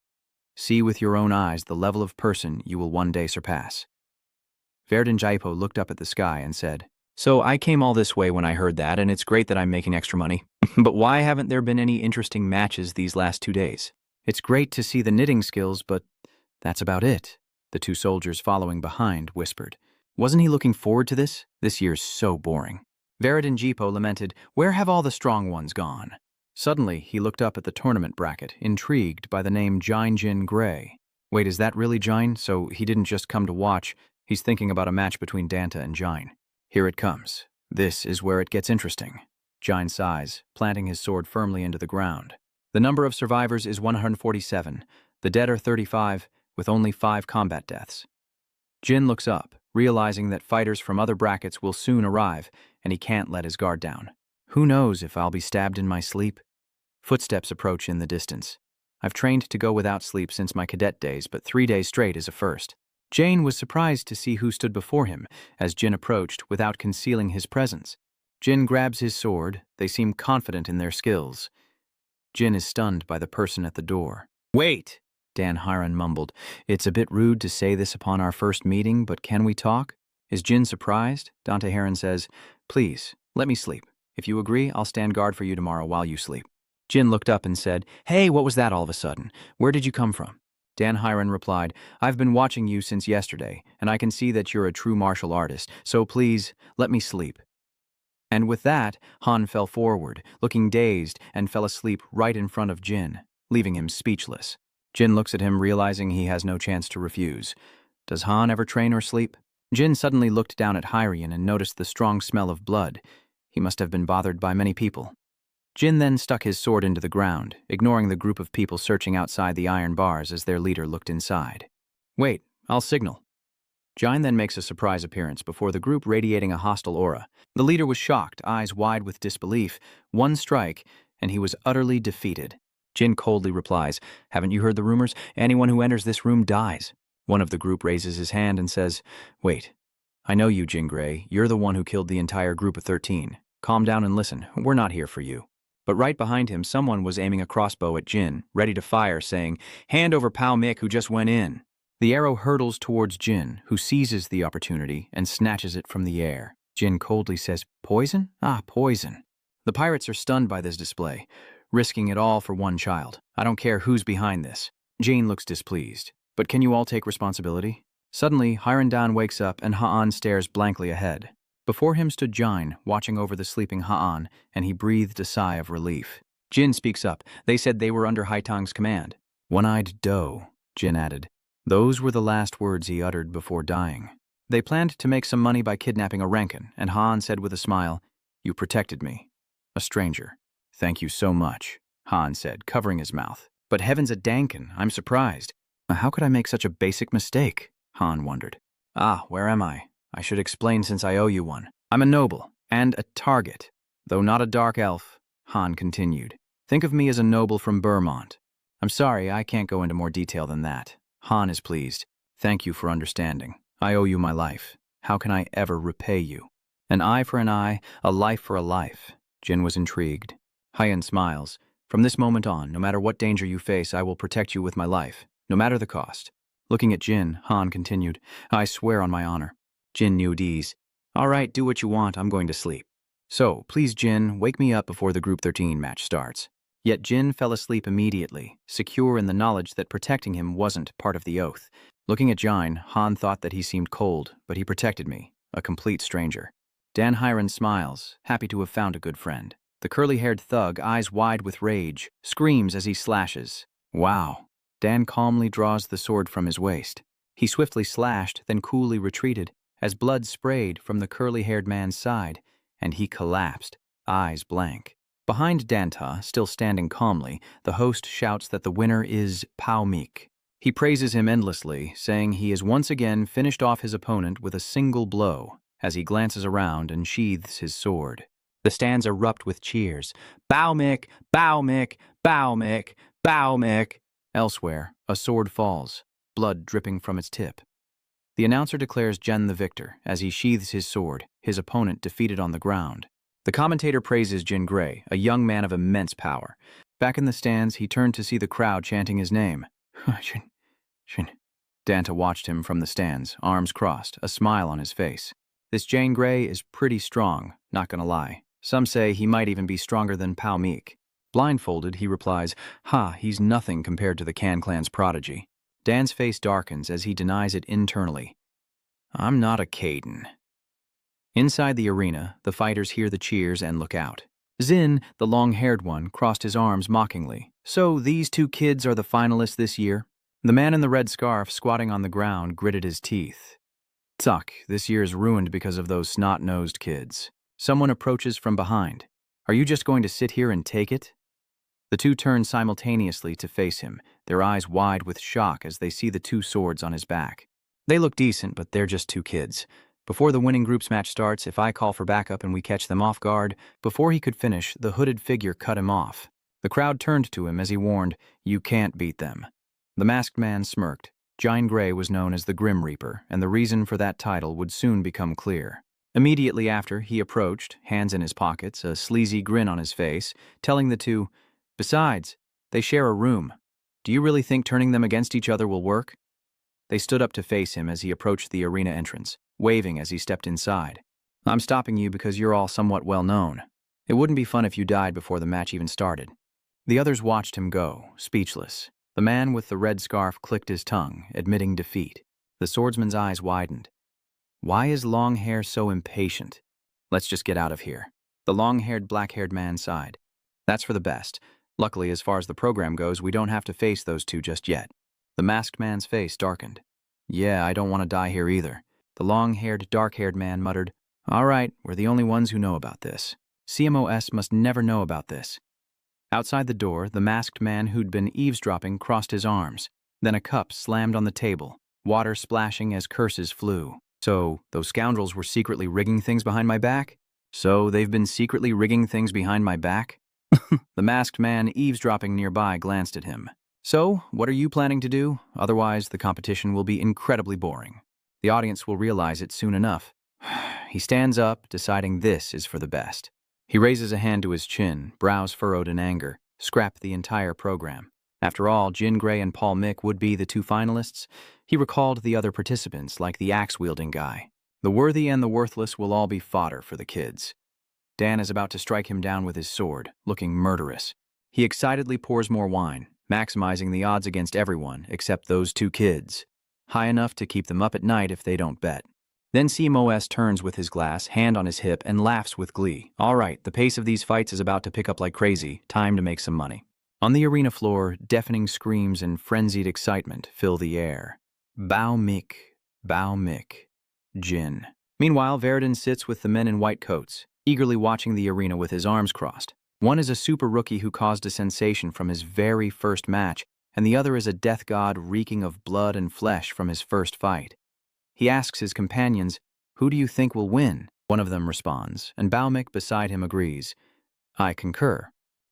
see with your own eyes the level of person you will one day surpass. Veridin Jipo looked up at the sky and said, So I came all this way when I heard that, and it's great that I'm making extra money. But why haven't there been any interesting matches these last 2 days? It's great to see the knitting skills, but that's about it. The two soldiers following behind whispered. Wasn't he looking forward to this? This year's so boring. Veridin Jipo lamented, Where have all the strong ones gone? Suddenly, he looked up at the tournament bracket, intrigued by the name Jine Jin Gray. Wait, is that really Jine? So he didn't just come to watch, he's thinking about a match between Danta and Jine. Here it comes. This is where it gets interesting. Jine sighs, planting his sword firmly into the ground. The number of survivors is 147. The dead are 35, with only 5 combat deaths. Jin looks up, realizing that fighters from other brackets will soon arrive, and he can't let his guard down. Who knows if I'll be stabbed in my sleep? Footsteps approach in the distance. I've trained to go without sleep since my cadet days, but 3 days straight is a first. Jane was surprised to see who stood before him as Jin approached without concealing his presence. Jin grabs his sword. They seem confident in their skills. Jin is stunned by the person at the door. Wait! Dan Hiron mumbled. It's a bit rude to say this upon our first meeting, but can we talk? Is Jin surprised? Dante Heron says, Please, let me sleep. If you agree, I'll stand guard for you tomorrow while you sleep. Jin looked up and said, Hey, what was that all of a sudden? Where did you come from? Dan Hiron replied, I've been watching you since yesterday, and I can see that you're a true martial artist, so please, let me sleep. And with that, Han fell forward, looking dazed, and fell asleep right in front of Jin, leaving him speechless. Jin looks at him, realizing he has no chance to refuse. Does Han ever train or sleep? Jin suddenly looked down at Hyrian and noticed the strong smell of blood. He must have been bothered by many people. Jin then stuck his sword into the ground, ignoring the group of people searching outside the iron bars as their leader looked inside. Wait, I'll signal. Jine then makes a surprise appearance before the group radiating a hostile aura. The leader was shocked, eyes wide with disbelief. One strike, and he was utterly defeated. Jin coldly replies, Haven't you heard the rumors? Anyone who enters this room dies. One of the group raises his hand and says, Wait, I know you, Jin Gray. You're the one who killed the entire group of 13. Calm down and listen. We're not here for you. But right behind him, someone was aiming a crossbow at Jin, ready to fire, saying, Hand over Pao Mick, who just went in. The arrow hurtles towards Jin, who seizes the opportunity and snatches it from the air. Jin coldly says, Poison? Ah, poison. The pirates are stunned by this display, risking it all for one child. I don't care who's behind this. Jane looks displeased. But can you all take responsibility? Suddenly, Hirandan wakes up and Ha'an stares blankly ahead. Before him stood Jine, watching over the sleeping Ha'an, and he breathed a sigh of relief. Jin speaks up. They said they were under Haitang's command. One-eyed doe, Jin added. Those were the last words he uttered before dying. They planned to make some money by kidnapping a Rankin, and Ha'an said with a smile, You protected me. A stranger. Thank you so much, Han said, covering his mouth. But heavens a Dankin, I'm surprised. How could I make such a basic mistake? Han wondered. Where am I? I should explain since I owe you one. I'm a noble, and a target. Though not a dark elf, Han continued. Think of me as a noble from Burmont. I'm sorry, I can't go into more detail than that. Han is pleased. Thank you for understanding. I owe you my life. How can I ever repay you? An eye for an eye, a life for a life. Jin was intrigued. Hyan smiles. From this moment on, no matter what danger you face, I will protect you with my life, no matter the cost. Looking at Jin, Han continued, I swear on my honor. Jin knew at ease. All right, do what you want, I'm going to sleep. So, please Jin, wake me up before the Group 13 match starts. Yet Jin fell asleep immediately, secure in the knowledge that protecting him wasn't part of the oath. Looking at Jin, Han thought that he seemed cold, but he protected me, a complete stranger. Dan Hiron smiles, happy to have found a good friend. The curly-haired thug, eyes wide with rage, screams as he slashes. Wow. Dan calmly draws the sword from his waist. He swiftly slashed, then coolly retreated, as blood sprayed from the curly-haired man's side, and he collapsed, eyes blank. Behind Danta, still standing calmly, the host shouts that the winner is Pao Meek. He praises him endlessly, saying he has once again finished off his opponent with a single blow, as he glances around and sheathes his sword. The stands erupt with cheers. Bao Mick, Bao Mick, Bao Mick, Bao Mick. Elsewhere, a sword falls, blood dripping from its tip. The announcer declares Jen the victor as he sheathes his sword, his opponent defeated on the ground. The commentator praises Jin Gray, a young man of immense power. Back in the stands, he turned to see the crowd chanting his name. Jin. Danta watched him from the stands, arms crossed, a smile on his face. This Jane Gray is pretty strong, not gonna lie. Some say he might even be stronger than Pao Meek. Blindfolded, he replies, he's nothing compared to the Can Clan's prodigy. Dan's face darkens as he denies it internally. I'm not a Caden. Inside the arena, the fighters hear the cheers and look out. Zin, the long-haired one, crossed his arms mockingly. So these two kids are the finalists this year? The man in the red scarf, squatting on the ground, gritted his teeth. Suck, this year is ruined because of those snot-nosed kids. Someone approaches from behind. Are you just going to sit here and take it? The two turn simultaneously to face him, their eyes wide with shock as they see the two swords on his back. They look decent, but they're just two kids. Before the winning group's match starts, if I call for backup and we catch them off guard, before he could finish, the hooded figure cut him off. The crowd turned to him as he warned, "You can't beat them." The masked man smirked. Jine Grey was known as the Grim Reaper, and the reason for that title would soon become clear. Immediately after, he approached, hands in his pockets, a sleazy grin on his face, telling the two, "Besides, they share a room. Do you really think turning them against each other will work?" They stood up to face him as he approached the arena entrance, waving as he stepped inside. "I'm stopping you because you're all somewhat well known. It wouldn't be fun if you died before the match even started." The others watched him go, speechless. The man with the red scarf clicked his tongue, admitting defeat. The swordsman's eyes widened. Why is Longhair so impatient? Let's just get out of here. The long-haired, black-haired man sighed. That's for the best. Luckily, as far as the program goes, we don't have to face those two just yet. The masked man's face darkened. Yeah, I don't want to die here either. The long-haired, dark-haired man muttered, All right, we're the only ones who know about this. CMOS must never know about this. Outside the door, the masked man who'd been eavesdropping crossed his arms. Then a cup slammed on the table, water splashing as curses flew. So, those scoundrels were secretly rigging things behind my back? So, they've been secretly rigging things behind my back? The masked man eavesdropping nearby glanced at him. So, what are you planning to do? Otherwise, the competition will be incredibly boring. The audience will realize it soon enough. He stands up, deciding this is for the best. He raises a hand to his chin, brows furrowed in anger. Scrap the entire program. After all, Jin Gray and Paul Mick would be the two finalists. He recalled the other participants, like the axe-wielding guy. The worthy and the worthless will all be fodder for the kids. Dan is about to strike him down with his sword, looking murderous. He excitedly pours more wine, maximizing the odds against everyone except those two kids. High enough to keep them up at night if they don't bet. Then CMOS turns with his glass, hand on his hip, and laughs with glee. All right, the pace of these fights is about to pick up like crazy. Time to make some money. On the arena floor, deafening screams and frenzied excitement fill the air. Bao Mick, Jin. Meanwhile, Veridin sits with the men in white coats, eagerly watching the arena with his arms crossed. One is a super rookie who caused a sensation from his very first match, and the other is a death god reeking of blood and flesh from his first fight. He asks his companions, Who do you think will win? One of them responds, and Baumik beside him agrees. I concur.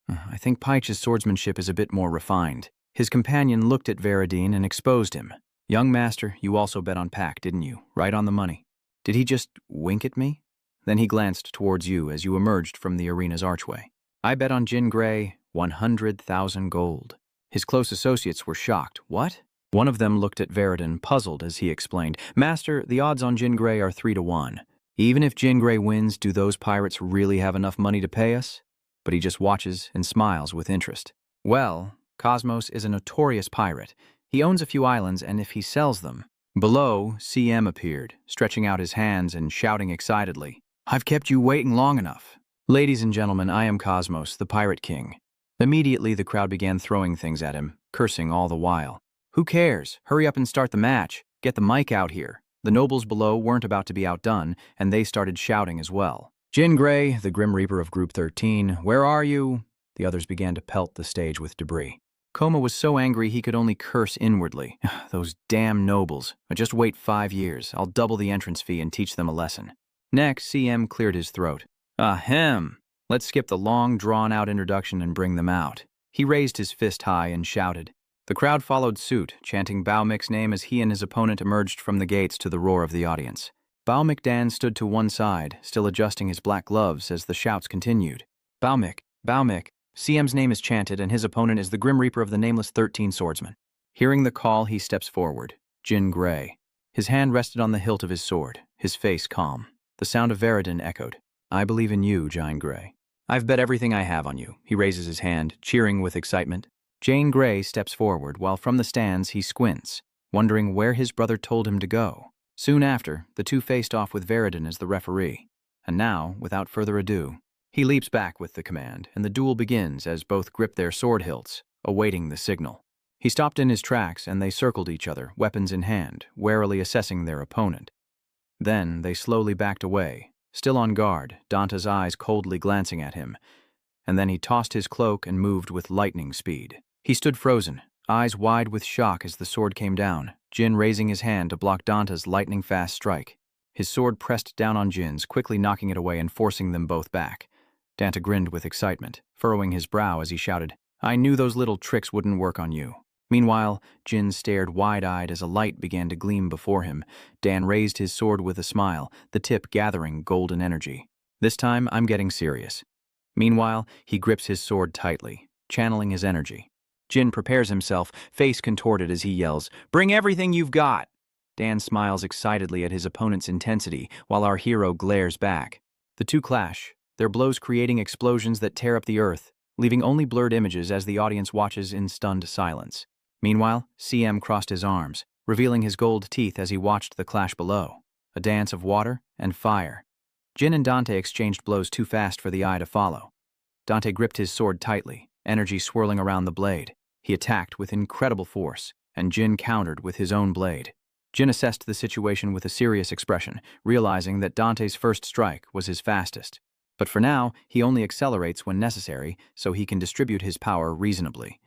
I think Paich's swordsmanship is a bit more refined. His companion looked at Veridin and exposed him. Young master, you also bet on Pact, didn't you? Right on the money. Did he just wink at me? Then he glanced towards you as you emerged from the arena's archway. I bet on Jin Gray 100,000 gold. His close associates were shocked. What? One of them looked at Veridin, puzzled as he explained, Master, the odds on Jin Gray are 3-1. Even if Jin Gray wins, do those pirates really have enough money to pay us? But he just watches and smiles with interest. Well, Cosmos is a notorious pirate. He owns a few islands, and if he sells them... Below, CM appeared, stretching out his hands and shouting excitedly, "I've kept you waiting long enough. Ladies and gentlemen, I am Cosmos, the Pirate King." Immediately, the crowd began throwing things at him, cursing all the while. "Who cares? Hurry up and start the match. Get the mic out here." The nobles below weren't about to be outdone, and they started shouting as well. "Jin Gray, the Grim Reaper of Group 13, where are you?" The others began to pelt the stage with debris. Koma was so angry he could only curse inwardly. Those damn nobles. Just wait 5 years. I'll double the entrance fee and teach them a lesson. Next, CM cleared his throat. Ahem. Let's skip the long, drawn-out introduction and bring them out. He raised his fist high and shouted. The crowd followed suit, chanting Baomik's name as he and his opponent emerged from the gates to the roar of the audience. Baomik Dan stood to one side, still adjusting his black gloves as the shouts continued. Baomik, Baomik. CM's name is chanted, and his opponent is the Grim Reaper of the Nameless 13 Swordsman. Hearing the call, he steps forward. Jin Gray. His hand rested on the hilt of his sword, his face calm. The sound of Veridin echoed. "I believe in you, Jin Gray. I've bet everything I have on you." He raises his hand, cheering with excitement. Jin Gray steps forward, while from the stands he squints, wondering where his brother told him to go. Soon after, the two faced off with Veridin as the referee. And now, without further ado, he leaps back with the command, and the duel begins as both grip their sword hilts, awaiting the signal. He stopped in his tracks, and they circled each other, weapons in hand, warily assessing their opponent. Then they slowly backed away, still on guard, Danta's eyes coldly glancing at him. And then he tossed his cloak and moved with lightning speed. He stood frozen, eyes wide with shock as the sword came down, Jin raising his hand to block Danta's lightning-fast strike. His sword pressed down on Jin's, quickly knocking it away and forcing them both back. Danta grinned with excitement, furrowing his brow as he shouted, "I knew those little tricks wouldn't work on you." Meanwhile, Jin stared wide-eyed as a light began to gleam before him. Dan raised his sword with a smile, the tip gathering golden energy. "This time, I'm getting serious." Meanwhile, he grips his sword tightly, channeling his energy. Jin prepares himself, face contorted as he yells, "Bring everything you've got!" Dan smiles excitedly at his opponent's intensity, while our hero glares back. The two clash, their blows creating explosions that tear up the earth, leaving only blurred images as the audience watches in stunned silence. Meanwhile, CM crossed his arms, revealing his gold teeth as he watched the clash below. A dance of water and fire. Jin and Dante exchanged blows too fast for the eye to follow. Dante gripped his sword tightly, energy swirling around the blade. He attacked with incredible force, and Jin countered with his own blade. Jin assessed the situation with a serious expression, realizing that Dante's first strike was his fastest. But for now, he only accelerates when necessary, so he can distribute his power reasonably.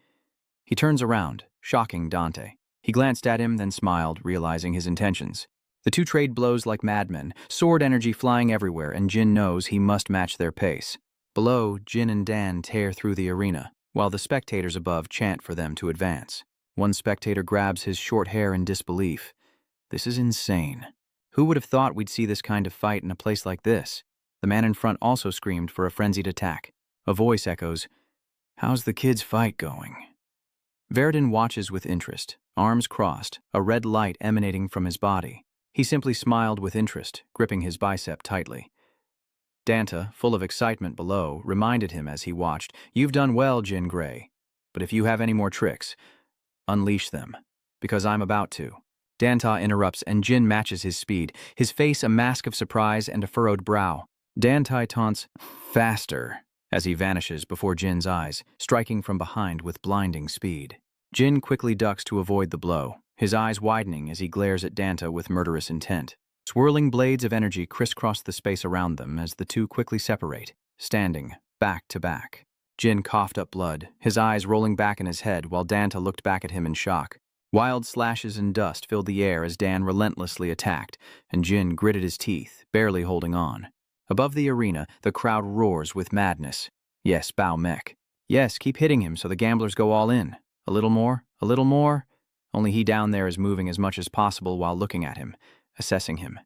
He turns around, shocking Dante. He glanced at him, then smiled, realizing his intentions. The two trade blows like madmen, sword energy flying everywhere, and Jin knows he must match their pace. Below, Jin and Dan tear through the arena, while the spectators above chant for them to advance. One spectator grabs his short hair in disbelief. This is insane. Who would have thought we'd see this kind of fight in a place like this? The man in front also screamed for a frenzied attack. A voice echoes, "How's the kid's fight going?" Veridin watches with interest, arms crossed, a red light emanating from his body. He simply smiled with interest, gripping his bicep tightly. Danta, full of excitement below, reminded him as he watched, "You've done well, Jin Gray. But if you have any more tricks, unleash them, because I'm about to." Danta interrupts and Jin matches his speed, his face a mask of surprise and a furrowed brow. Danta taunts, "Faster," as he vanishes before Jin's eyes, striking from behind with blinding speed. Jin quickly ducks to avoid the blow, his eyes widening as he glares at Danta with murderous intent. Swirling blades of energy crisscross the space around them as the two quickly separate, standing back to back. Jin coughed up blood, his eyes rolling back in his head while Danta looked back at him in shock. Wild slashes and dust filled the air as Dan relentlessly attacked, and Jin gritted his teeth, barely holding on. Above the arena, the crowd roars with madness. Yes, Baomik. Yes, keep hitting him so the gamblers go all in. A little more, a little more. Only he down there is moving as much as possible while looking at him, assessing him.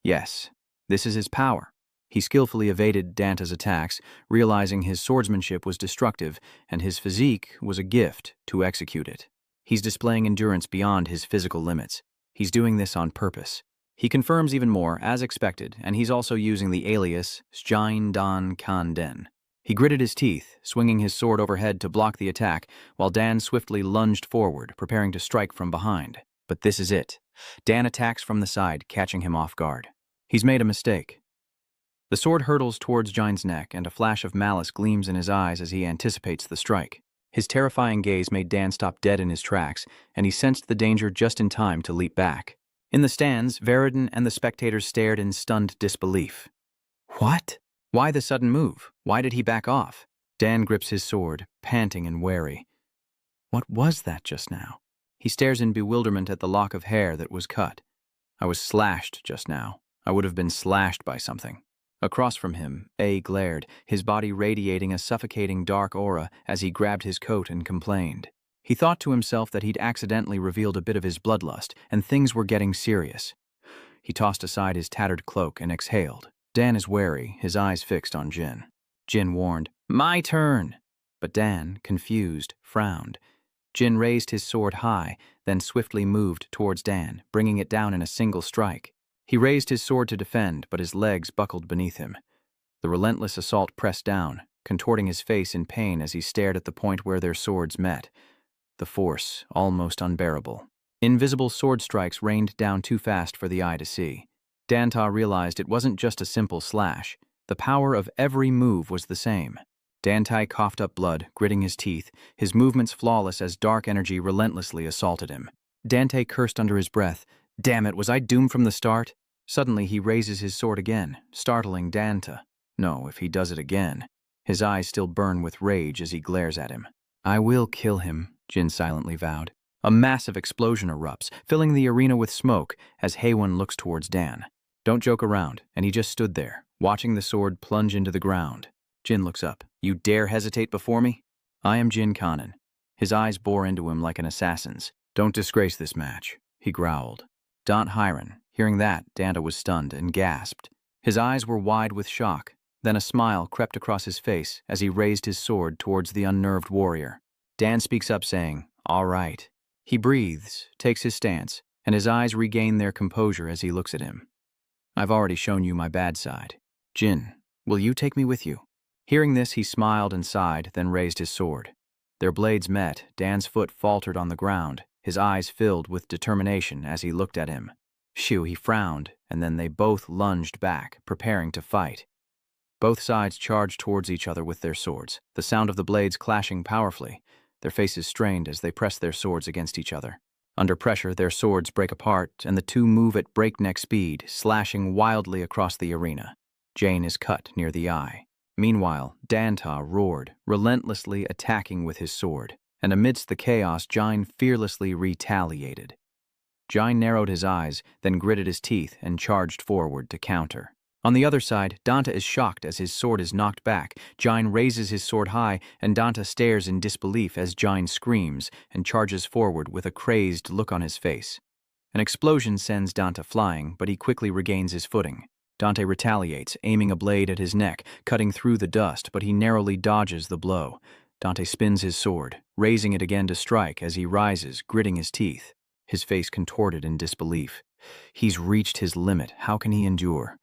Yes, this is his power. He skillfully evaded Danta's attacks, realizing his swordsmanship was destructive and his physique was a gift to execute it. He's displaying endurance beyond his physical limits. He's doing this on purpose. He confirms even more, as expected, and he's also using the alias Sjine Dan Kan Den. He gritted his teeth, swinging his sword overhead to block the attack, while Dan swiftly lunged forward, preparing to strike from behind. But this is it. Dan attacks from the side, catching him off guard. He's made a mistake. The sword hurtles towards Jine's neck, and a flash of malice gleams in his eyes as he anticipates the strike. His terrifying gaze made Dan stop dead in his tracks, and he sensed the danger just in time to leap back. In the stands, Veridin and the spectators stared in stunned disbelief. What? Why the sudden move? Why did he back off? Dan grips his sword, panting and wary. What was that just now? He stares in bewilderment at the lock of hair that was cut. I was slashed just now. I would have been slashed by something. Across from him, A glared, his body radiating a suffocating dark aura as he grabbed his coat and complained. He thought to himself that he'd accidentally revealed a bit of his bloodlust, and things were getting serious. He tossed aside his tattered cloak and exhaled. Dan is wary, his eyes fixed on Jin. Jin warned, "My turn!" But Dan, confused, frowned. Jin raised his sword high, then swiftly moved towards Dan, bringing it down in a single strike. He raised his sword to defend, but his legs buckled beneath him. The relentless assault pressed down, contorting his face in pain as he stared at the point where their swords met. The force, almost unbearable. Invisible sword strikes rained down too fast for the eye to see. Danta realized it wasn't just a simple slash. The power of every move was the same. Dantai coughed up blood, gritting his teeth, his movements flawless as dark energy relentlessly assaulted him. Dante cursed under his breath. Damn it, was I doomed from the start? Suddenly he raises his sword again, startling Danta. No, if he does it again. His eyes still burn with rage as he glares at him. I will kill him, Jin silently vowed. A massive explosion erupts, filling the arena with smoke as Haewon looks towards Dan. Don't joke around, and he just stood there, watching the sword plunge into the ground. Jin looks up. You dare hesitate before me? I am Jin Conin. His eyes bore into him like an assassin's. Don't disgrace this match, he growled. Dant Hiren. Hearing that, Danta was stunned and gasped. His eyes were wide with shock. Then a smile crept across his face as he raised his sword towards the unnerved warrior. Dan speaks up saying, all right. He breathes, takes his stance, and his eyes regain their composure as he looks at him. I've already shown you my bad side. Jin, will you take me with you? Hearing this, he smiled and sighed, then raised his sword. Their blades met. Dan's foot faltered on the ground, his eyes filled with determination as he looked at him. Shoo, he frowned, and then they both lunged back, preparing to fight. Both sides charged towards each other with their swords, the sound of the blades clashing powerfully, their faces strained as they pressed their swords against each other. Under pressure, their swords break apart, and the two move at breakneck speed, slashing wildly across the arena. Jane is cut near the eye. Meanwhile, Danta roared, relentlessly attacking with his sword, and amidst the chaos, Jine fearlessly retaliated. Jine narrowed his eyes, then gritted his teeth and charged forward to counter. On the other side, Danta is shocked as his sword is knocked back. Jine raises his sword high, and Danta stares in disbelief as Jine screams and charges forward with a crazed look on his face. An explosion sends Danta flying, but he quickly regains his footing. Dante retaliates, aiming a blade at his neck, cutting through the dust, but he narrowly dodges the blow. Dante spins his sword, raising it again to strike as he rises, gritting his teeth. His face contorted in disbelief. He's reached his limit. How can he endure?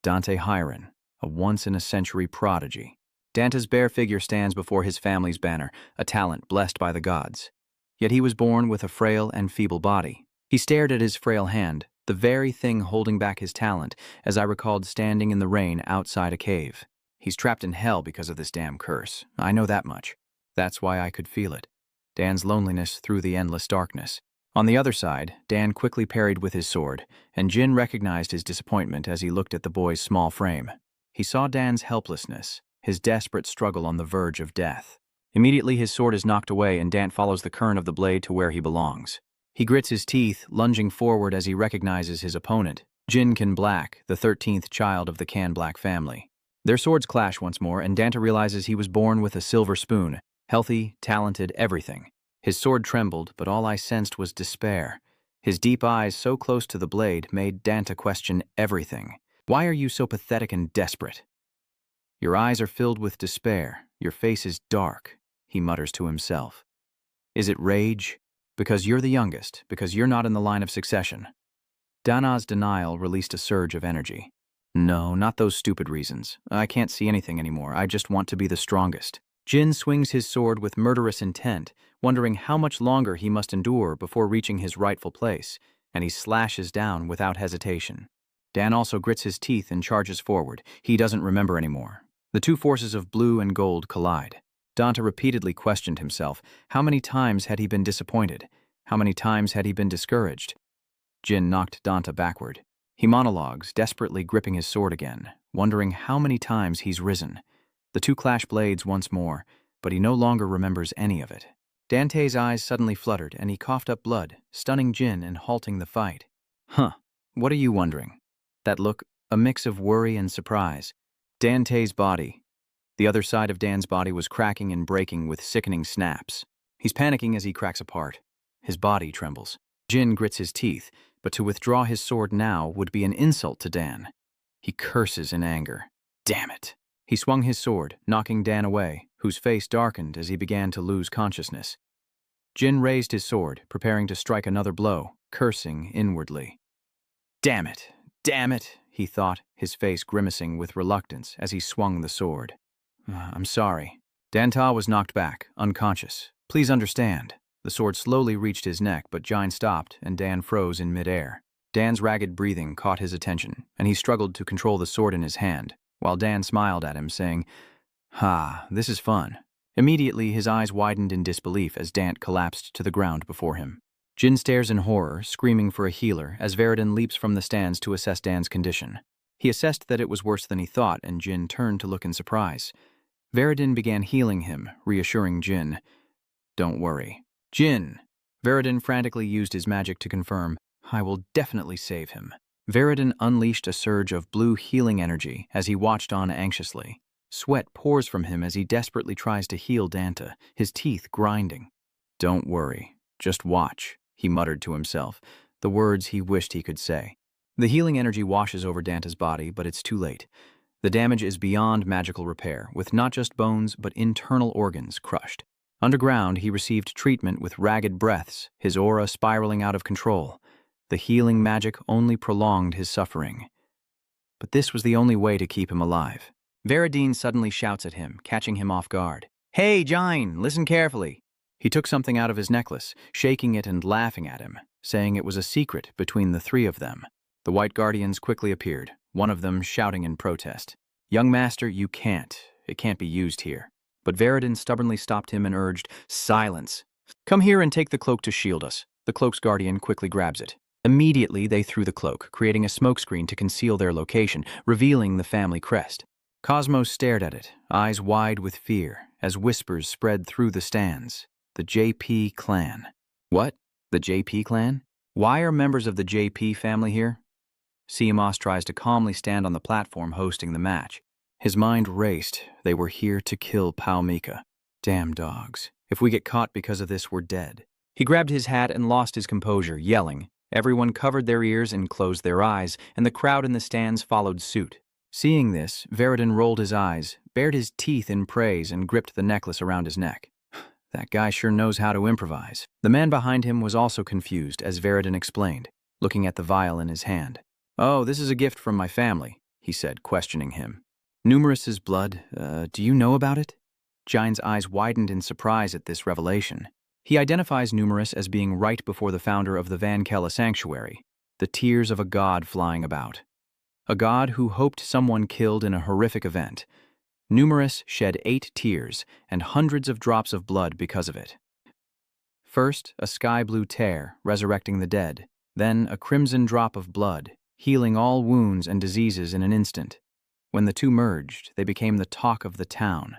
Dante Hiren, a once-in-a-century prodigy. Danta's bare figure stands before his family's banner, a talent blessed by the gods. Yet he was born with a frail and feeble body. He stared at his frail hand, the very thing holding back his talent, as I recalled standing in the rain outside a cave. He's trapped in hell because of this damn curse. I know that much. That's why I could feel it. Dan's loneliness through the endless darkness. On the other side, Dan quickly parried with his sword, and Jin recognized his disappointment as he looked at the boy's small frame. He saw Dan's helplessness, his desperate struggle on the verge of death. Immediately his sword is knocked away and Dan follows the current of the blade to where he belongs. He grits his teeth, lunging forward as he recognizes his opponent, Jin Kan Black, the 13th child of the Kan Black family. Their swords clash once more, and Danta realizes he was born with a silver spoon, healthy, talented, everything. His sword trembled, but all I sensed was despair. His deep eyes so close to the blade made Danta question everything. Why are you so pathetic and desperate? Your eyes are filled with despair. Your face is dark, he mutters to himself. Is it rage? Because you're the youngest, because you're not in the line of succession. Dana's denial released a surge of energy. No, not those stupid reasons. I can't see anything anymore. I just want to be the strongest. Jin swings his sword with murderous intent, wondering how much longer he must endure before reaching his rightful place, and he slashes down without hesitation. Dan also grits his teeth and charges forward. He doesn't remember anymore. The two forces of blue and gold collide. Danta repeatedly questioned himself. How many times had he been disappointed? How many times had he been discouraged? Jin knocked Danta backward. He monologues, desperately gripping his sword again, wondering how many times he's risen. The two clash blades once more, but he no longer remembers any of it. Dante's eyes suddenly fluttered, and he coughed up blood, stunning Jin and halting the fight. Huh, what are you wondering? That look, a mix of worry and surprise. Dante's body. The other side of Dan's body was cracking and breaking with sickening snaps. He's panicking as he cracks apart. His body trembles. Jin grits his teeth, but to withdraw his sword now would be an insult to Dan. He curses in anger. Damn it! He swung his sword, knocking Dan away, whose face darkened as he began to lose consciousness. Jin raised his sword, preparing to strike another blow, cursing inwardly. Damn it! Damn it! He thought, his face grimacing with reluctance as he swung the sword. I'm sorry. Danta was knocked back, unconscious. Please understand. The sword slowly reached his neck, but Jin stopped, and Dan froze in midair. Dan's ragged breathing caught his attention, and he struggled to control the sword in his hand, while Dan smiled at him, saying, "Ha, this is fun." Immediately, his eyes widened in disbelief as Dan collapsed to the ground before him. Jin stares in horror, screaming for a healer, as Veridin leaps from the stands to assess Dan's condition. He assessed that it was worse than he thought, and Jin turned to look in surprise. Veridin began healing him, reassuring Jin. Don't worry. Jin! Veridin frantically used his magic to confirm, I will definitely save him. Veridin unleashed a surge of blue healing energy as he watched on anxiously. Sweat pours from him as he desperately tries to heal Danta, his teeth grinding. Don't worry. Just watch, he muttered to himself, the words he wished he could say. The healing energy washes over Danta's body, but it's too late. The damage is beyond magical repair, with not just bones, but internal organs crushed. Underground, he received treatment with ragged breaths, his aura spiraling out of control. The healing magic only prolonged his suffering. But this was the only way to keep him alive. Veridin suddenly shouts at him, catching him off guard. Hey, Jin, listen carefully. He took something out of his necklace, shaking it and laughing at him, saying it was a secret between the three of them. The White Guardians quickly appeared, one of them shouting in protest. Young master, you can't. It can't be used here. But Veridin stubbornly stopped him and urged, Silence! Come here and take the cloak to shield us. The cloak's guardian quickly grabs it. Immediately, they threw the cloak, creating a smokescreen to conceal their location, revealing the family crest. Cosmos stared at it, eyes wide with fear, as whispers spread through the stands. The JP clan. What? The JP clan? Why are members of the JP family here? Siamos tries to calmly stand on the platform hosting the match. His mind raced. They were here to kill Mika. Damn dogs. If we get caught because of this, we're dead. He grabbed his hat and lost his composure, yelling. Everyone covered their ears and closed their eyes, and the crowd in the stands followed suit. Seeing this, Veridin rolled his eyes, bared his teeth in praise, and gripped the necklace around his neck. That guy sure knows how to improvise. The man behind him was also confused, as Veridin explained, looking at the vial in his hand. Oh, this is a gift from my family, he said, questioning him. Numerous's blood, do you know about it? Jin's eyes widened in surprise at this revelation. He identifies Numerous as being right before the founder of the Van Kella Sanctuary, the tears of a god flying about. A god who hoped someone killed in a horrific event. Numerous shed 8 tears and hundreds of drops of blood because of it. First, a sky-blue tear, resurrecting the dead. Then, a crimson drop of blood, healing all wounds and diseases in an instant. When the two merged, they became the talk of the town.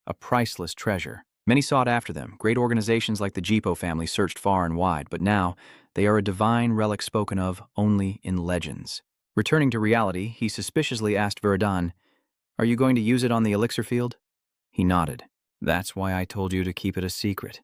A priceless treasure. Many sought after them. Great organizations like the Jipo family searched far and wide, but now they are a divine relic spoken of only in legends. Returning to reality, he suspiciously asked Veridin, Are you going to use it on the elixir field? He nodded. That's why I told you to keep it a secret.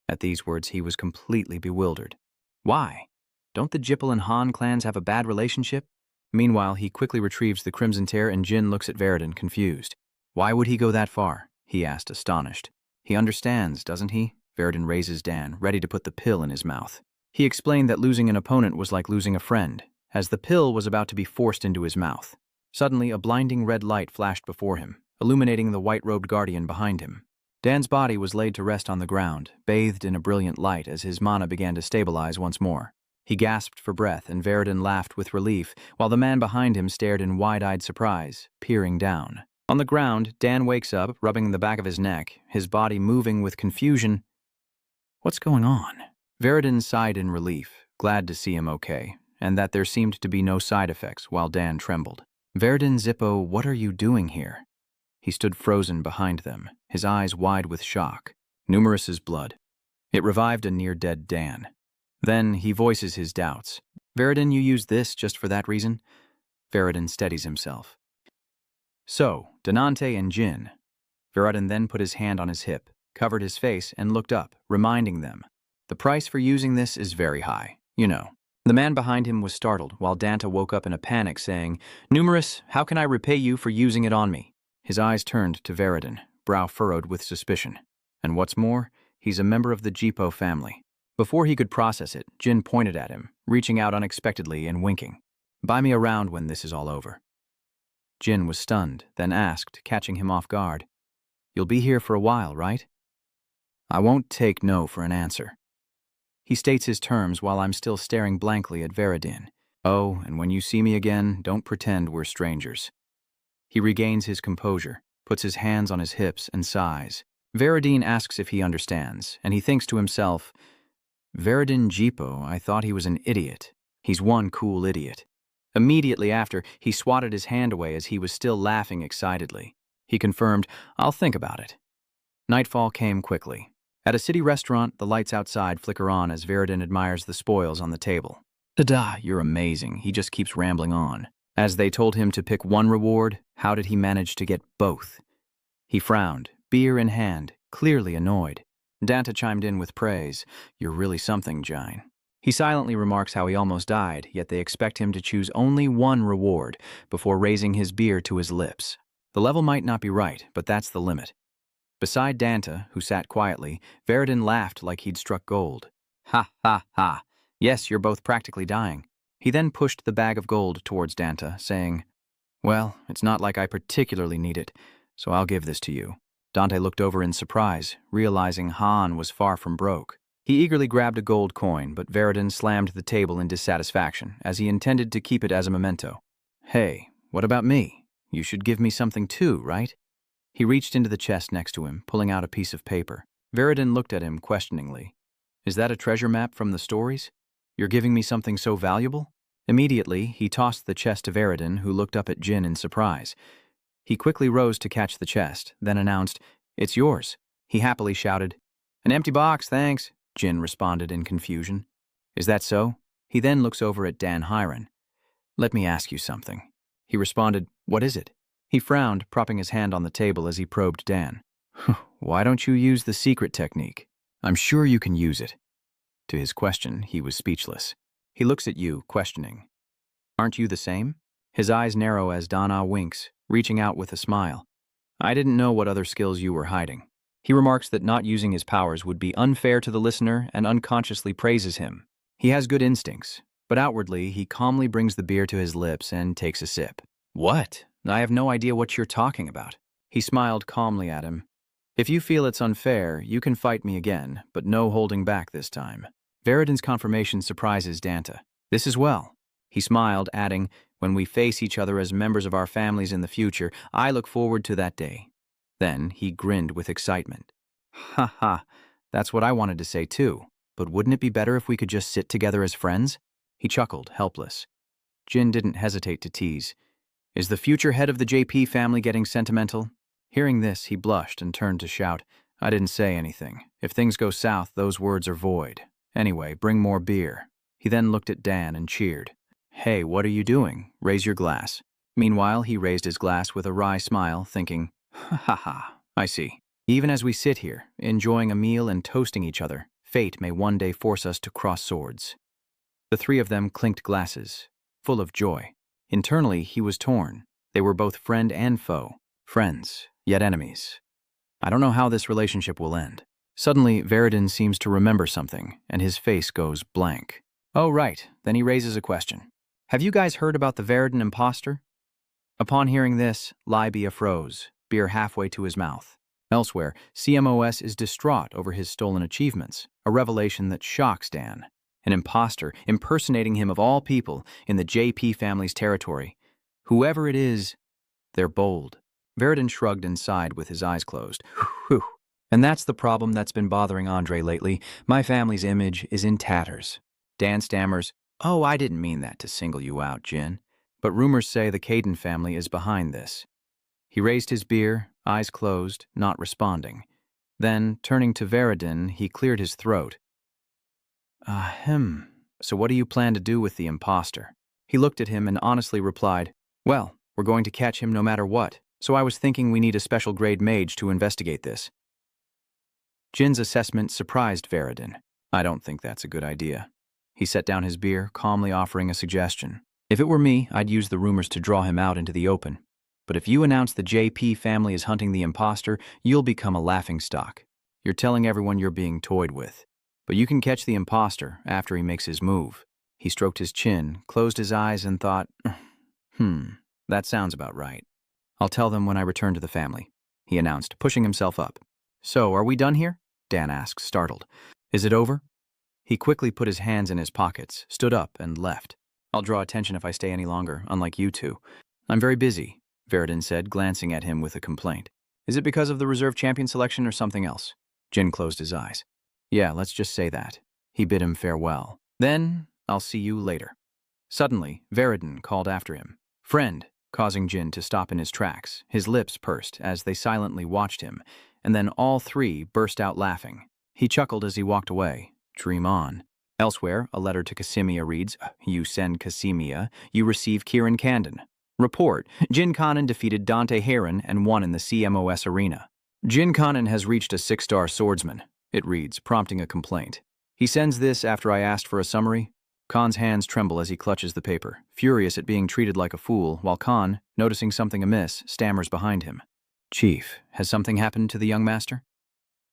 At these words, he was completely bewildered. Why? Don't the Jipal and Han clans have a bad relationship? Meanwhile, he quickly retrieves the Crimson Tear and Jin looks at Veridin, confused. Why would he go that far? He asked, astonished. He understands, doesn't he? Veridin raises Dan, ready to put the pill in his mouth. He explained that losing an opponent was like losing a friend, as the pill was about to be forced into his mouth. Suddenly, a blinding red light flashed before him, illuminating the white-robed guardian behind him. Dan's body was laid to rest on the ground, bathed in a brilliant light as his mana began to stabilize once more. He gasped for breath, and Veridin laughed with relief, while the man behind him stared in wide-eyed surprise, peering down. On the ground, Dan wakes up, rubbing the back of his neck, his body moving with confusion. What's going on? Veridin sighed in relief, glad to see him okay, and that there seemed to be no side effects, while Dan trembled. Veridin, Zippo, what are you doing here? He stood frozen behind them, his eyes wide with shock. Numerous's blood. It revived a near-dead Dan. Then he voices his doubts. Veridin, you used this just for that reason? Veridin steadies himself. So, Denante and Jin. Veridin then put his hand on his hip, covered his face, and looked up, reminding them. The price for using this is very high, you know. The man behind him was startled, while Danta woke up in a panic, saying, Numerous, how can I repay you for using it on me? His eyes turned to Veridin, brow furrowed with suspicion. And what's more, he's a member of the Jipo family. Before he could process it, Jin pointed at him, reaching out unexpectedly and winking. Buy me a round when this is all over. Jin was stunned, then asked, catching him off guard. You'll be here for a while, right? I won't take no for an answer. He states his terms while I'm still staring blankly at Veridin. Oh, and when you see me again, don't pretend we're strangers. He regains his composure, puts his hands on his hips, and sighs. Veridin asks if he understands, and he thinks to himself, Veridin Jipo, I thought he was an idiot. He's one cool idiot. Immediately after, he swatted his hand away as he was still laughing excitedly. He confirmed, I'll think about it. Nightfall came quickly. At a city restaurant, the lights outside flicker on as Veridin admires the spoils on the table. Da, you're amazing. He just keeps rambling on. As they told him to pick one reward, how did he manage to get both? He frowned, beer in hand, clearly annoyed. Danta chimed in with praise. You're really something, Jine. He silently remarks how he almost died, yet they expect him to choose only one reward before raising his beer to his lips. The level might not be right, but that's the limit. Beside Danta, who sat quietly, Veridin laughed like he'd struck gold. Ha, ha, ha. Yes, you're both practically dying. He then pushed the bag of gold towards Danta, saying, Well, it's not like I particularly need it, so I'll give this to you. Dante looked over in surprise, realizing Han was far from broke. He eagerly grabbed a gold coin, but Veridin slammed the table in dissatisfaction, as he intended to keep it as a memento. Hey, what about me? You should give me something too, right? He reached into the chest next to him, pulling out a piece of paper. Veridin looked at him questioningly. Is that a treasure map from the stories? You're giving me something so valuable? Immediately, he tossed the chest to Veridin, who looked up at Jin in surprise. He quickly rose to catch the chest, then announced, It's yours. He happily shouted, An empty box, thanks, Jin responded in confusion. Is that so? He then looks over at Dan Hiron. Let me ask you something. He responded, What is it? He frowned, propping his hand on the table as he probed Dan. Why don't you use the secret technique? I'm sure you can use it. To his question, he was speechless. He looks at you, questioning. Aren't you the same? His eyes narrow as Dana winks, reaching out with a smile. I didn't know what other skills you were hiding. He remarks that not using his powers would be unfair to the listener and unconsciously praises him. He has good instincts, but outwardly he calmly brings the beer to his lips and takes a sip. What? I have no idea what you're talking about. He smiled calmly at him. If you feel it's unfair, you can fight me again, but no holding back this time. Veridin's confirmation surprises Danta. This as well. He smiled, adding, When we face each other as members of our families in the future, I look forward to that day. Then he grinned with excitement. Ha ha, that's what I wanted to say too. But wouldn't it be better if we could just sit together as friends? He chuckled, helpless. Jin didn't hesitate to tease. Is the future head of the JP family getting sentimental? Hearing this, he blushed and turned to shout, I didn't say anything. If things go south, those words are void. Anyway, bring more beer. He then looked at Dan and cheered. Hey, what are you doing? Raise your glass. Meanwhile, he raised his glass with a wry smile, thinking, Ha ha, I see. Even as we sit here, enjoying a meal and toasting each other, fate may one day force us to cross swords. The three of them clinked glasses, full of joy. Internally, he was torn. They were both friend and foe. Friends, yet enemies. I don't know how this relationship will end. Suddenly, Veridin seems to remember something, and his face goes blank. Oh, right. Then he raises a question. Have you guys heard about the Veridin imposter? Upon hearing this, Libya froze, beer halfway to his mouth. Elsewhere, CMOS is distraught over his stolen achievements, a revelation that shocks Dan. An imposter impersonating him of all people in the JP family's territory. Whoever it is, they're bold. Veridin shrugged and sighed with his eyes closed. Whew. And that's the problem that's been bothering Andre lately. My family's image is in tatters. Dan stammers, "Oh, I didn't mean that to single you out, Jin. But rumors say the Caden family is behind this." He raised his beer, eyes closed, not responding. Then, turning to Veridin, he cleared his throat. So what do you plan to do with the imposter? He looked at him and honestly replied, "Well, we're going to catch him no matter what, so I was thinking we need a special grade mage to investigate this." Jin's assessment surprised Veridin. "I don't think that's a good idea." He set down his beer, calmly offering a suggestion. "If it were me, I'd use the rumors to draw him out into the open. But if you announce the JP family is hunting the imposter, you'll become a laughingstock. You're telling everyone you're being toyed with. But you can catch the imposter after he makes his move." He stroked his chin, closed his eyes, and thought, that sounds about right. "I'll tell them when I return to the family," he announced, pushing himself up. "So, are we done here?" Dan asked, startled. "Is it over?" He quickly put his hands in his pockets, stood up, and left. "I'll draw attention if I stay any longer, unlike you two." "I'm very busy," Veridin said, glancing at him with a complaint. "Is it because of the reserve champion selection or something else?" Jin closed his eyes. "Yeah, let's just say that." He bid him farewell. "Then, I'll see you later." Suddenly, Veridin called after him. "Friend," causing Jin to stop in his tracks, his lips pursed as they silently watched him, and then all three burst out laughing. He chuckled as he walked away. Dream on. Elsewhere, a letter to Casimia reads, "You send Casimia, you receive Kieran Candon. Report, Jin Conin defeated Dante Heron and won in the CMOS arena. Jin Conin has reached a 6-star swordsman," it reads, prompting a complaint. He sends this after I asked for a summary. Khan's hands tremble as he clutches the paper, furious at being treated like a fool, while Khan, noticing something amiss, stammers behind him. "Chief, has something happened to the young master?"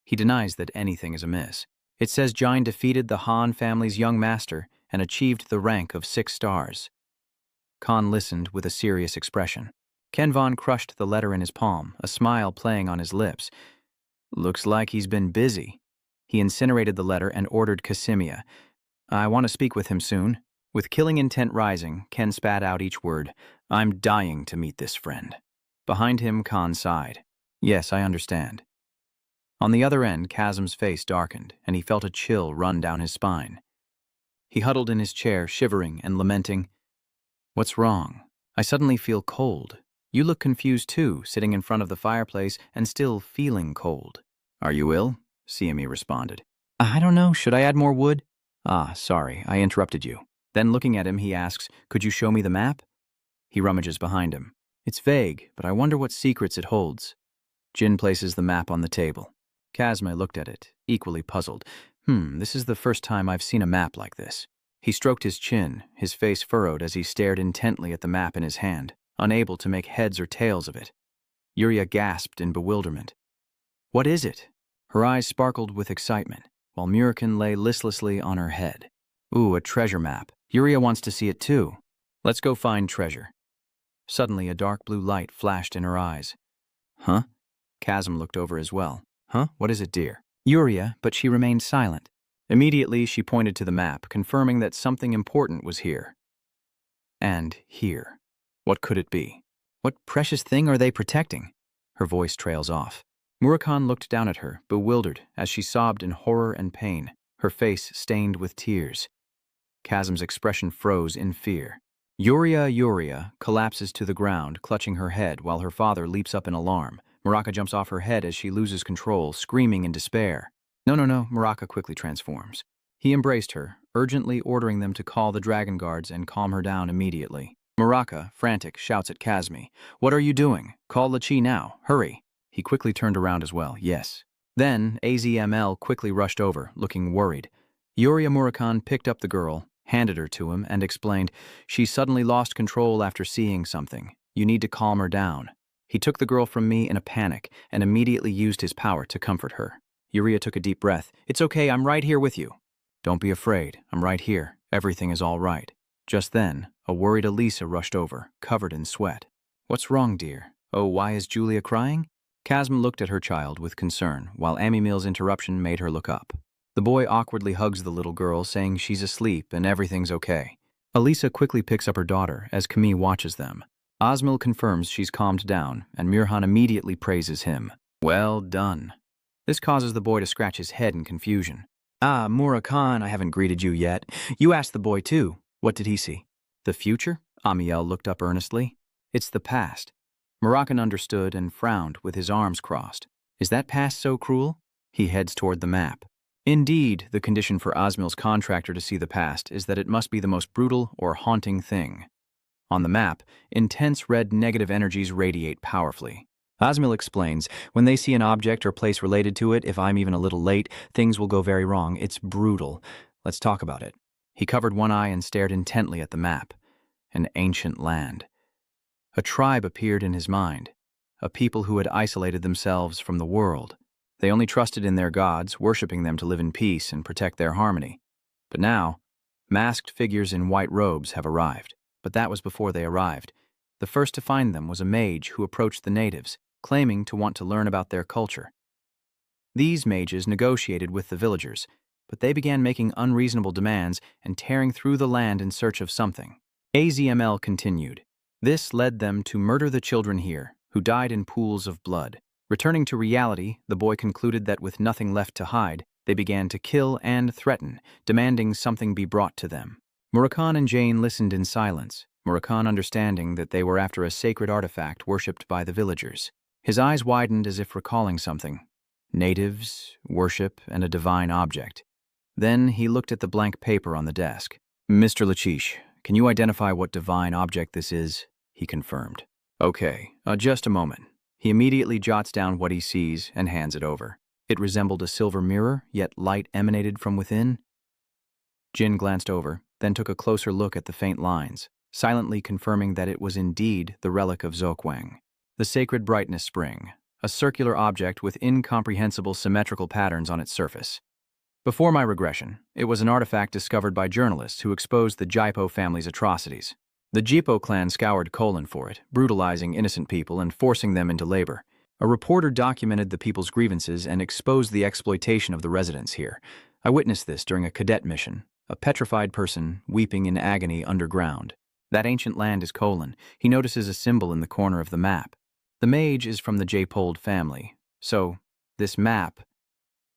He denies that anything is amiss. It says Jin defeated the Han family's young master and achieved the rank of 6 stars. Khan listened with a serious expression. Kenvan crushed the letter in his palm, a smile playing on his lips. "Looks like he's been busy." He incinerated the letter and ordered Casimia, "I want to speak with him soon." With killing intent rising, Ken spat out each word. "I'm dying to meet this friend." Behind him, Khan sighed. "Yes, I understand." On the other end, Chasm's face darkened, and he felt a chill run down his spine. He huddled in his chair, shivering and lamenting. "What's wrong? I suddenly feel cold. You look confused too, sitting in front of the fireplace and still feeling cold." "Are you ill?" CME responded. "I don't know. Should I add more wood?" "Ah, sorry, I interrupted you." Then looking at him, he asks, "Could you show me the map?" He rummages behind him. "It's vague, but I wonder what secrets it holds." Jin places the map on the table. Kazma looked at it, equally puzzled. This is the first time I've seen a map like this." He stroked his chin, his face furrowed as he stared intently at the map in his hand, unable to make heads or tails of it. Yuria gasped in bewilderment. "What is it?" Her eyes sparkled with excitement, while Murikan lay listlessly on her head. "Ooh, a treasure map. Yuria wants to see it too. Let's go find treasure." Suddenly, a dark blue light flashed in her eyes. "Huh?" Chasm looked over as well. "Huh? What is it, dear?" Yuria, but she remained silent. Immediately, she pointed to the map, confirming that something important was here. And here. What could it be? What precious thing are they protecting? Her voice trails off. Murakan looked down at her, bewildered, as she sobbed in horror and pain, her face stained with tears. Chasm's expression froze in fear. Yuria collapses to the ground, clutching her head while her father leaps up in alarm. Muraka jumps off her head as she loses control, screaming in despair. No, Muraka quickly transforms. He embraced her, urgently ordering them to call the dragon guards and calm her down immediately. Muraka, frantic, shouts at Kazmi, "What are you doing? Call Lachi now, hurry." He quickly turned around as well, yes. Then AZML quickly rushed over, looking worried. Yuria Murakan picked up the girl, handed her to him, and explained, "She suddenly lost control after seeing something. You need to calm her down." He took the girl from me in a panic and immediately used his power to comfort her. Yuria took a deep breath. "It's okay, I'm right here with you." "Don't be afraid, I'm right here. Everything is all right." Just then, A worried Elisa rushed over, covered in sweat. "What's wrong, dear? Oh, why is Julia crying?" Casm looked at her child with concern, while Amy Mill's interruption made her look up. The boy awkwardly hugs the little girl, saying she's asleep and everything's okay. Elisa quickly picks up her daughter as Camille watches them. Osmil confirms she's calmed down, and Mirhan immediately praises him. Well done. This causes the boy to scratch his head in confusion. Ah, Murakan, I haven't greeted you yet. You asked the boy too. What did he see? The future? Amiel looked up earnestly. It's the past. Murakan understood and frowned with his arms crossed. Is that past so cruel? He heads toward the map. Indeed, the condition for Osmil's contractor to see the past is that it must be the most brutal or haunting thing. On the map, intense red negative energies radiate powerfully. Osmil explains, when they see an object or place related to it, if I'm even a little late, things will go very wrong. It's brutal. Let's talk about it. He covered one eye and stared intently at the map. An ancient land. A tribe appeared in his mind. A people who had isolated themselves from the world. They only trusted in their gods, worshipping them to live in peace and protect their harmony. But now, masked figures in white robes have arrived. But that was before they arrived. The first to find them was a mage who approached the natives, claiming to want to learn about their culture. These mages negotiated with the villagers, but they began making unreasonable demands and tearing through the land in search of something. AZML continued. This led them to murder the children here, who died in pools of blood. Returning to reality, the boy concluded that with nothing left to hide, they began to kill and threaten, demanding something be brought to them. Murakan and Jane listened in silence, Murakan understanding that they were after a sacred artifact worshipped by the villagers. His eyes widened as if recalling something. Natives, worship, and a divine object. Then he looked at the blank paper on the desk. Mr. Lachish, can you identify what divine object this is? He confirmed. Okay, just a moment. He immediately jots down what he sees and hands it over. It resembled a silver mirror, yet light emanated from within. Jin glanced over, then took a closer look at the faint lines, silently confirming that it was indeed the relic of Zokwang. The sacred brightness spring, a circular object with incomprehensible symmetrical patterns on its surface. Before my regression, it was an artifact discovered by journalists who exposed the Jipo family's atrocities. The Jipo clan scoured Conin for it, brutalizing innocent people and forcing them into labor. A reporter documented the people's grievances and exposed the exploitation of the residents here. I witnessed this during a cadet mission, a petrified person weeping in agony underground. That ancient land is Conin. He notices a symbol in the corner of the map. The mage is from the Japold family. So, this map...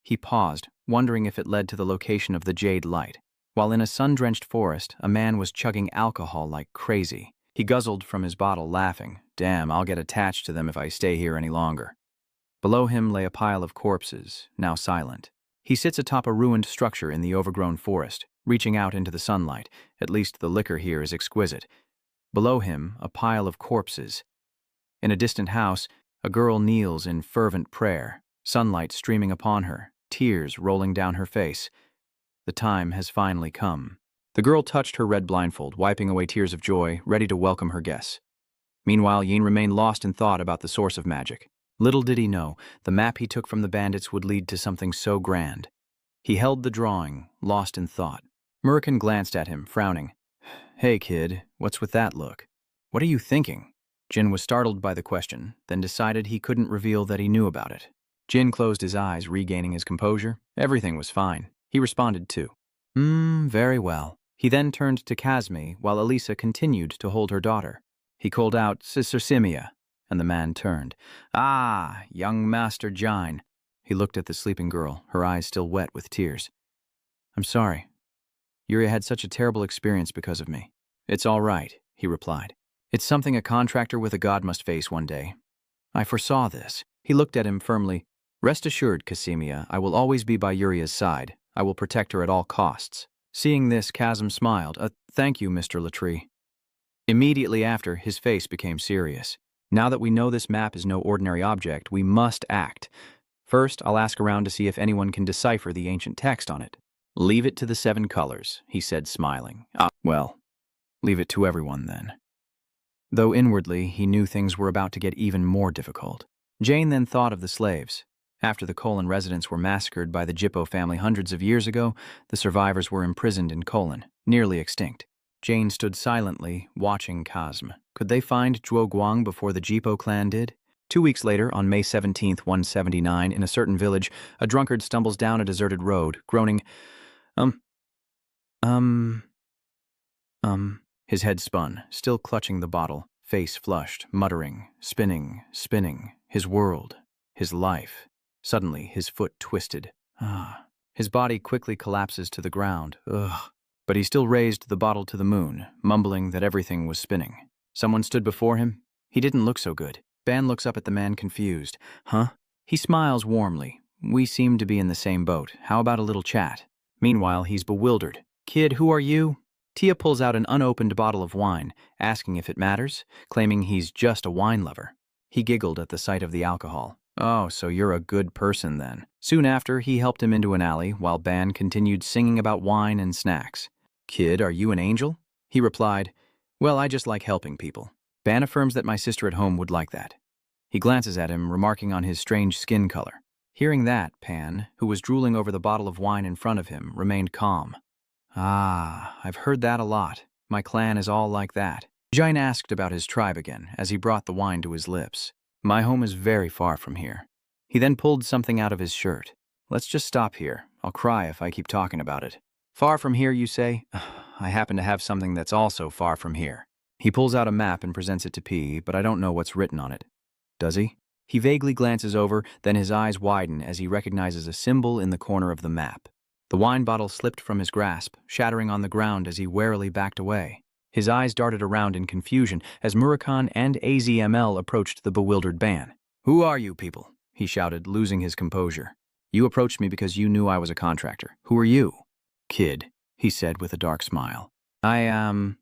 He paused, wondering if it led to the location of the Jade Light. While in a sun-drenched forest, a man was chugging alcohol like crazy. He guzzled from his bottle, laughing. Damn, I'll get attached to them if I stay here any longer. Below him lay a pile of corpses, now silent. He sits atop a ruined structure in the overgrown forest, reaching out into the sunlight. At least the liquor here is exquisite. Below him, a pile of corpses. In a distant house, a girl kneels in fervent prayer, sunlight streaming upon her, tears rolling down her face. The time has finally come. The girl touched her red blindfold, wiping away tears of joy, ready to welcome her guests. Meanwhile, Yin remained lost in thought about the source of magic. Little did he know, the map he took from the bandits would lead to something so grand. He held the drawing, lost in thought. Murakan glanced at him, frowning. Hey, kid, what's with that look? What are you thinking? Jin was startled by the question, then decided he couldn't reveal that he knew about it. Jin closed his eyes, regaining his composure. Everything was fine. He responded too. Very well. He then turned to Kasmi, while Elisa continued to hold her daughter. He called out, Sister Simia, and the man turned. Ah, young Master Jine. He looked at the sleeping girl, her eyes still wet with tears. I'm sorry. Yuri had such a terrible experience because of me. It's all right, he replied. It's something a contractor with a god must face one day. I foresaw this. He looked at him firmly. Rest assured, Casimia, I will always be by Yuria's side. I will protect her at all costs. Seeing this, Chasm smiled. Thank you, Mr. Latree. Immediately after, his face became serious. Now that we know this map is no ordinary object, we must act. First, I'll ask around to see if anyone can decipher the ancient text on it. Leave it to the 7 colors, he said, smiling. Well, leave it to everyone then. Though inwardly, he knew things were about to get even more difficult. Jane then thought of the slaves. After the Conin residents were massacred by the Jippo family hundreds of years ago, the survivors were imprisoned in Conin, nearly extinct. Jane stood silently, watching Kazm. Could they find Zhuo Guang before the Jipo clan did? 2 weeks later, on May 17th, 179, in a certain village, a drunkard stumbles down a deserted road, groaning, um, um, His head spun, still clutching the bottle, face flushed, muttering, spinning, his world, his life. Suddenly, his foot twisted. His body quickly collapses to the ground. But he still raised the bottle to the moon, mumbling that everything was spinning. Someone stood before him. He didn't look so good. Ban looks up at the man, confused. Huh? He smiles warmly. We seem to be in the same boat. How about a little chat? Meanwhile, he's bewildered. Kid, who are you? Tia pulls out an unopened bottle of wine, asking if it matters, claiming he's just a wine lover. He giggled at the sight of the alcohol. Oh, so you're a good person then. Soon after, he helped him into an alley, while Ban continued singing about wine and snacks. Kid, are you an angel? He replied, well, I just like helping people. Ban affirms that my sister at home would like that. He glances at him, remarking on his strange skin color. Hearing that, Pan, who was drooling over the bottle of wine in front of him, remained calm. I've heard that a lot. My clan is all like that. Jain asked about his tribe again, as he brought the wine to his lips. My home is very far from here. He then pulled something out of his shirt. Let's just stop here. I'll cry if I keep talking about it. Far from here, you say? I happen to have something that's also far from here. He pulls out a map and presents it to P, but I don't know what's written on it. Does he? He vaguely glances over, then his eyes widen as he recognizes a symbol in the corner of the map. The wine bottle slipped from his grasp, shattering on the ground as he warily backed away. His eyes darted around in confusion as Murakhan and AZML approached the bewildered Ban. Who are you people? He shouted, losing his composure. You approached me because you knew I was a contractor. Who are you? Kid, he said with a dark smile. I am...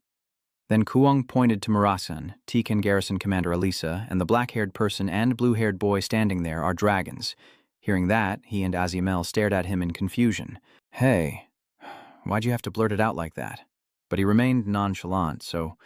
Then Kuang pointed to Murasan, Tikan garrison commander Elisa, and the black-haired person and blue-haired boy standing there are dragons. Hearing that, he and Azimel stared at him in confusion. Hey, why'd you have to blurt it out like that? But he remained nonchalant, so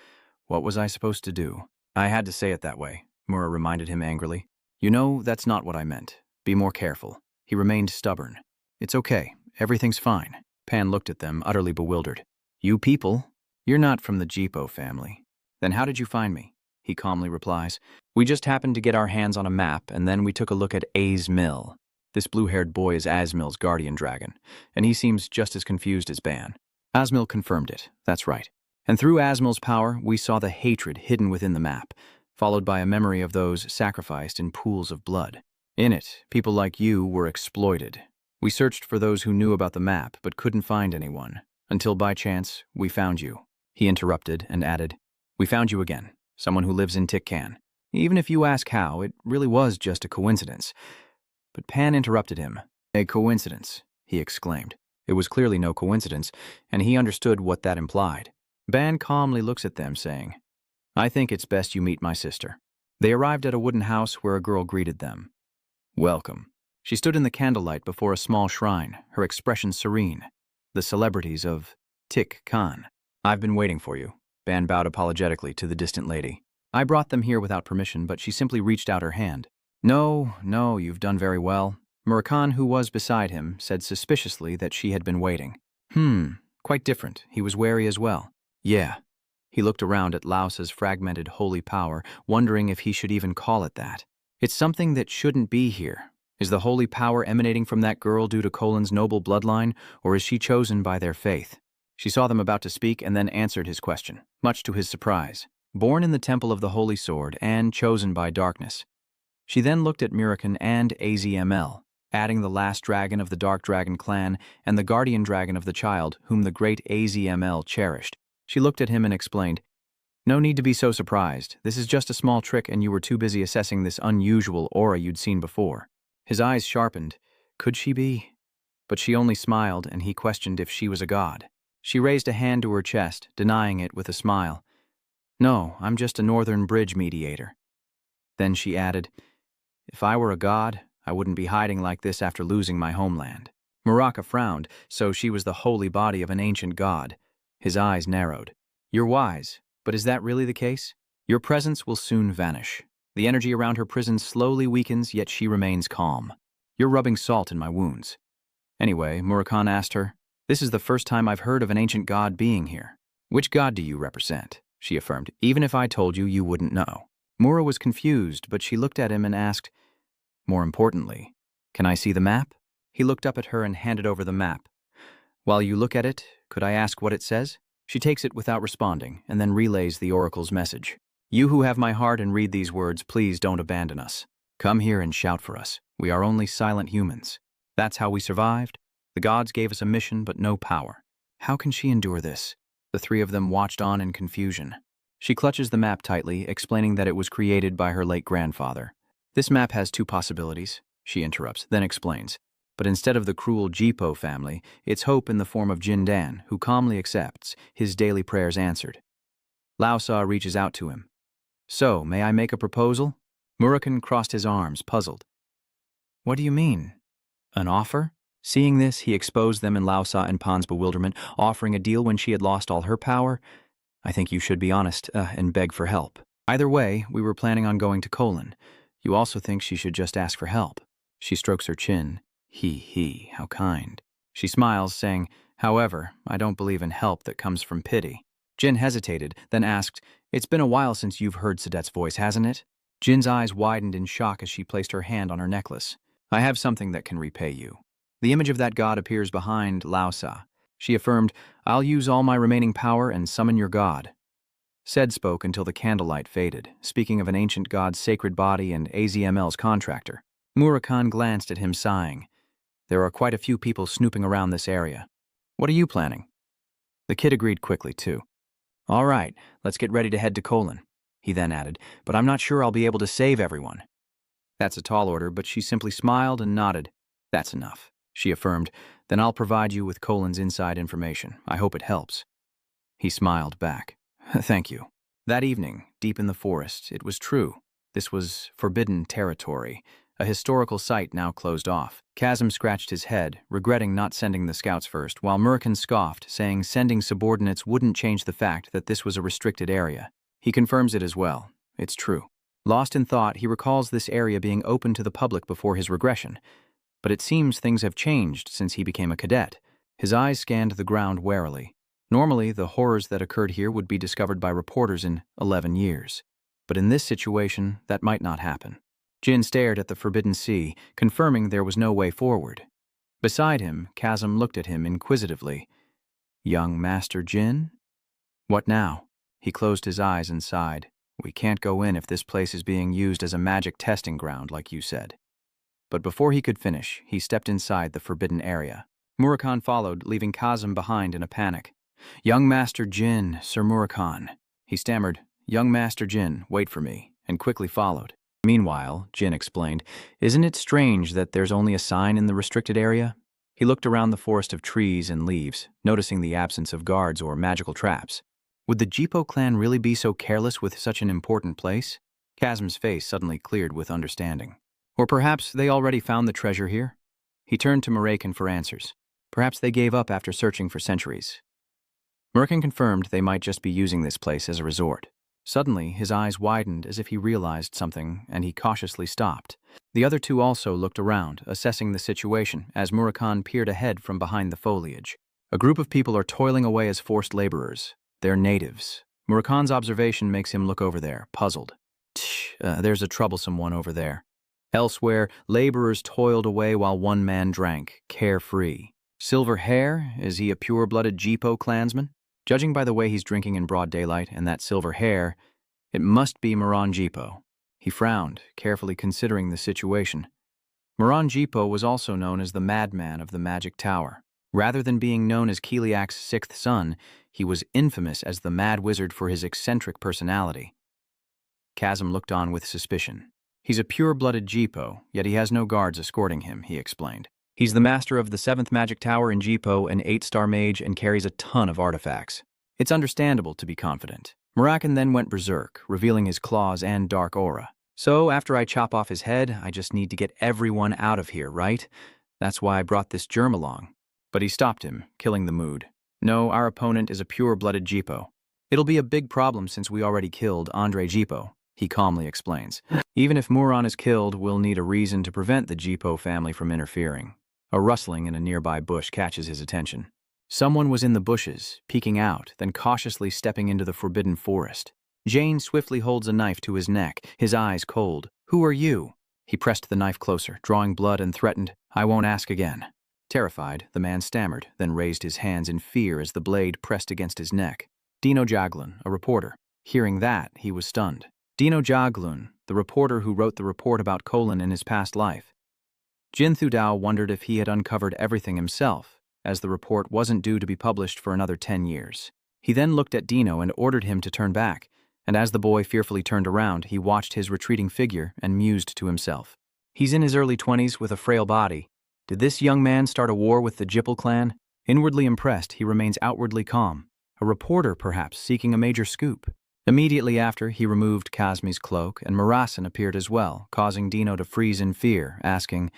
what was I supposed to do? I had to say it that way, Mura reminded him angrily. You know, that's not what I meant. Be more careful. He remained stubborn. It's okay. Everything's fine. Pan looked at them, utterly bewildered. You people? You're not from the Jipo family. Then how did you find me? He calmly replies. We just happened to get our hands on a map, and then we took a look at Azmil. This blue-haired boy is Azmil's guardian dragon, and he seems just as confused as Ban. Azmil confirmed it, that's right. And through Azmil's power, we saw the hatred hidden within the map, followed by a memory of those sacrificed in pools of blood. In it, people like you were exploited. We searched for those who knew about the map, but couldn't find anyone, until by chance, we found you. He interrupted and added, we found you again, someone who lives in Tikan. Even if you ask how, it really was just a coincidence. But Pan interrupted him. A coincidence, he exclaimed. It was clearly no coincidence, and he understood what that implied. Ban calmly looks at them, saying, I think it's best you meet my sister. They arrived at a wooden house where a girl greeted them. Welcome. She stood in the candlelight before a small shrine, her expression serene. The celebrities of Tikan. I've been waiting for you. Ban bowed apologetically to the distant lady. I brought them here without permission, but she simply reached out her hand. No, you've done very well. Murakhan, who was beside him, said suspiciously that she had been waiting. Quite different. He was wary as well. Yeah. He looked around at Laos's fragmented holy power, wondering if he should even call it that. It's something that shouldn't be here. Is the holy power emanating from that girl due to Colin's noble bloodline, or is she chosen by their faith? She saw them about to speak and then answered his question, much to his surprise. Born in the temple of the Holy Sword and chosen by darkness. She then looked at Murakhan and AZML, adding the last dragon of the Dark Dragon clan and the guardian dragon of the child whom the great AZML cherished. She looked at him and explained, No need to be so surprised. This is just a small trick and you were too busy assessing this unusual aura you'd seen before. His eyes sharpened. Could she be? But she only smiled and he questioned if she was a god. She raised a hand to her chest, denying it with a smile. No, I'm just a northern bridge mediator. Then she added, If I were a god, I wouldn't be hiding like this after losing my homeland. Muraka frowned, so she was the holy body of an ancient god. His eyes narrowed. You're wise, but is that really the case? Your presence will soon vanish. The energy around her prison slowly weakens, yet she remains calm. You're rubbing salt in my wounds. Anyway, Murakhan asked her, This is the first time I've heard of an ancient god being here. Which god do you represent? She affirmed. Even if I told you, you wouldn't know. Mura was confused, but she looked at him and asked, more importantly, can I see the map? He looked up at her and handed over the map. While you look at it, could I ask what it says? She takes it without responding, and then relays the oracle's message. You who have my heart and read these words, please don't abandon us. Come here and shout for us. We are only silent humans. That's how we survived. The gods gave us a mission, but no power. How can she endure this? The three of them watched on in confusion. She clutches the map tightly, explaining that it was created by her late grandfather. This map has two possibilities, she interrupts, then explains. But instead of the cruel Jipo family, it's hope in the form of Jindan, who calmly accepts, his daily prayers answered. Laosa reaches out to him. So, may I make a proposal? Murakhan crossed his arms, puzzled. What do you mean? An offer? Seeing this, he exposed them in Laosa and Pan's bewilderment, offering a deal when she had lost all her power. I think you should be honest and beg for help. Either way, we were planning on going to Conin. You also think she should just ask for help. She strokes her chin. He, how kind. She smiles, saying, however, I don't believe in help that comes from pity. Jin hesitated, then asked, it's been a while since you've heard Sadet's voice, hasn't it? Jin's eyes widened in shock as she placed her hand on her necklace. I have something that can repay you. The image of that god appears behind Laosa. She affirmed, I'll use all my remaining power and summon your god. Said spoke until the candlelight faded, speaking of an ancient god's sacred body and AZML's contractor. Murakhan glanced at him, sighing. There are quite a few people snooping around this area. What are you planning? The kid agreed quickly, too. All right, let's get ready to head to Conin. He then added, but I'm not sure I'll be able to save everyone. That's a tall order, but she simply smiled and nodded. That's enough, she affirmed. Then I'll provide you with Colin's inside information. I hope it helps. He smiled back. Thank you. That evening, deep in the forest, it was true. This was forbidden territory, a historical site now closed off. Chasm scratched his head, regretting not sending the scouts first, while Murakhan scoffed, saying sending subordinates wouldn't change the fact that this was a restricted area. He confirms it as well. It's true. Lost in thought, he recalls this area being open to the public before his regression. But it seems things have changed since he became a cadet. His eyes scanned the ground warily. Normally, the horrors that occurred here would be discovered by reporters in 11 years. But in this situation, that might not happen. Jin stared at the forbidden sea, confirming there was no way forward. Beside him, Chasm looked at him inquisitively. Young Master Jin? What now? He closed his eyes and sighed. We can't go in if this place is being used as a magic testing ground, like you said. But before he could finish, he stepped inside the forbidden area. Murakhan followed, leaving Chasm behind in a panic. Young Master Jin, Sir Murakhan. He stammered, Young Master Jin, wait for me, and quickly followed. Meanwhile, Jin explained, isn't it strange that there's only a sign in the restricted area? He looked around the forest of trees and leaves, noticing the absence of guards or magical traps. Would the Jipo clan really be so careless with such an important place? Chasm's face suddenly cleared with understanding. Or perhaps they already found the treasure here? He turned to Murakhan for answers. Perhaps they gave up after searching for centuries. Murakhan confirmed they might just be using this place as a resort. Suddenly, his eyes widened as if he realized something, and he cautiously stopped. The other two also looked around, assessing the situation, as Murakhan peered ahead from behind the foliage. A group of people are toiling away as forced laborers. They're natives. Murakhan's observation makes him look over there, puzzled. There's a troublesome one over there. Elsewhere, laborers toiled away while one man drank, carefree. Silver hair? Is he a pure-blooded Jipo clansman? Judging by the way he's drinking in broad daylight and that silver hair, it must be Moran Jipo. He frowned, carefully considering the situation. Moran Jipo was also known as the Madman of the Magic Tower. Rather than being known as Kiliak's sixth son, he was infamous as the Mad Wizard for his eccentric personality. Chasm looked on with suspicion. He's a pure-blooded Jipo, yet he has no guards escorting him, he explained. He's the master of the 7th Magic Tower in Jipo, an 8-star mage, and carries a ton of artifacts. It's understandable to be confident. Murakhan then went berserk, revealing his claws and dark aura. So, after I chop off his head, I just need to get everyone out of here, right? That's why I brought this germ along. But he stopped him, killing the mood. No, our opponent is a pure-blooded Jipo. It'll be a big problem since we already killed Andre Jipo, he calmly explains. Even if Muran is killed, we'll need a reason to prevent the Jipo family from interfering. A rustling in a nearby bush catches his attention. Someone was in the bushes, peeking out, then cautiously stepping into the forbidden forest. Jane swiftly holds a knife to his neck, his eyes cold. "Who are you?" He pressed the knife closer, drawing blood, and threatened, "I won't ask again." Terrified, the man stammered, then raised his hands in fear as the blade pressed against his neck. Dino Jaglun, a reporter. Hearing that, he was stunned. Dino Jaglun, the reporter who wrote the report about Colin in his past life. Jin Thudao wondered if he had uncovered everything himself, as the report wasn't due to be published for another 10 years. He then looked at Dino and ordered him to turn back, and as the boy fearfully turned around, he watched his retreating figure and mused to himself. He's in his early 20s with a frail body. Did this young man start a war with the Jippel clan? Inwardly impressed, he remains outwardly calm. A reporter, perhaps, seeking a major scoop. Immediately after, he removed Kazmi's cloak, and Murasan appeared as well, causing Dino to freeze in fear, asking,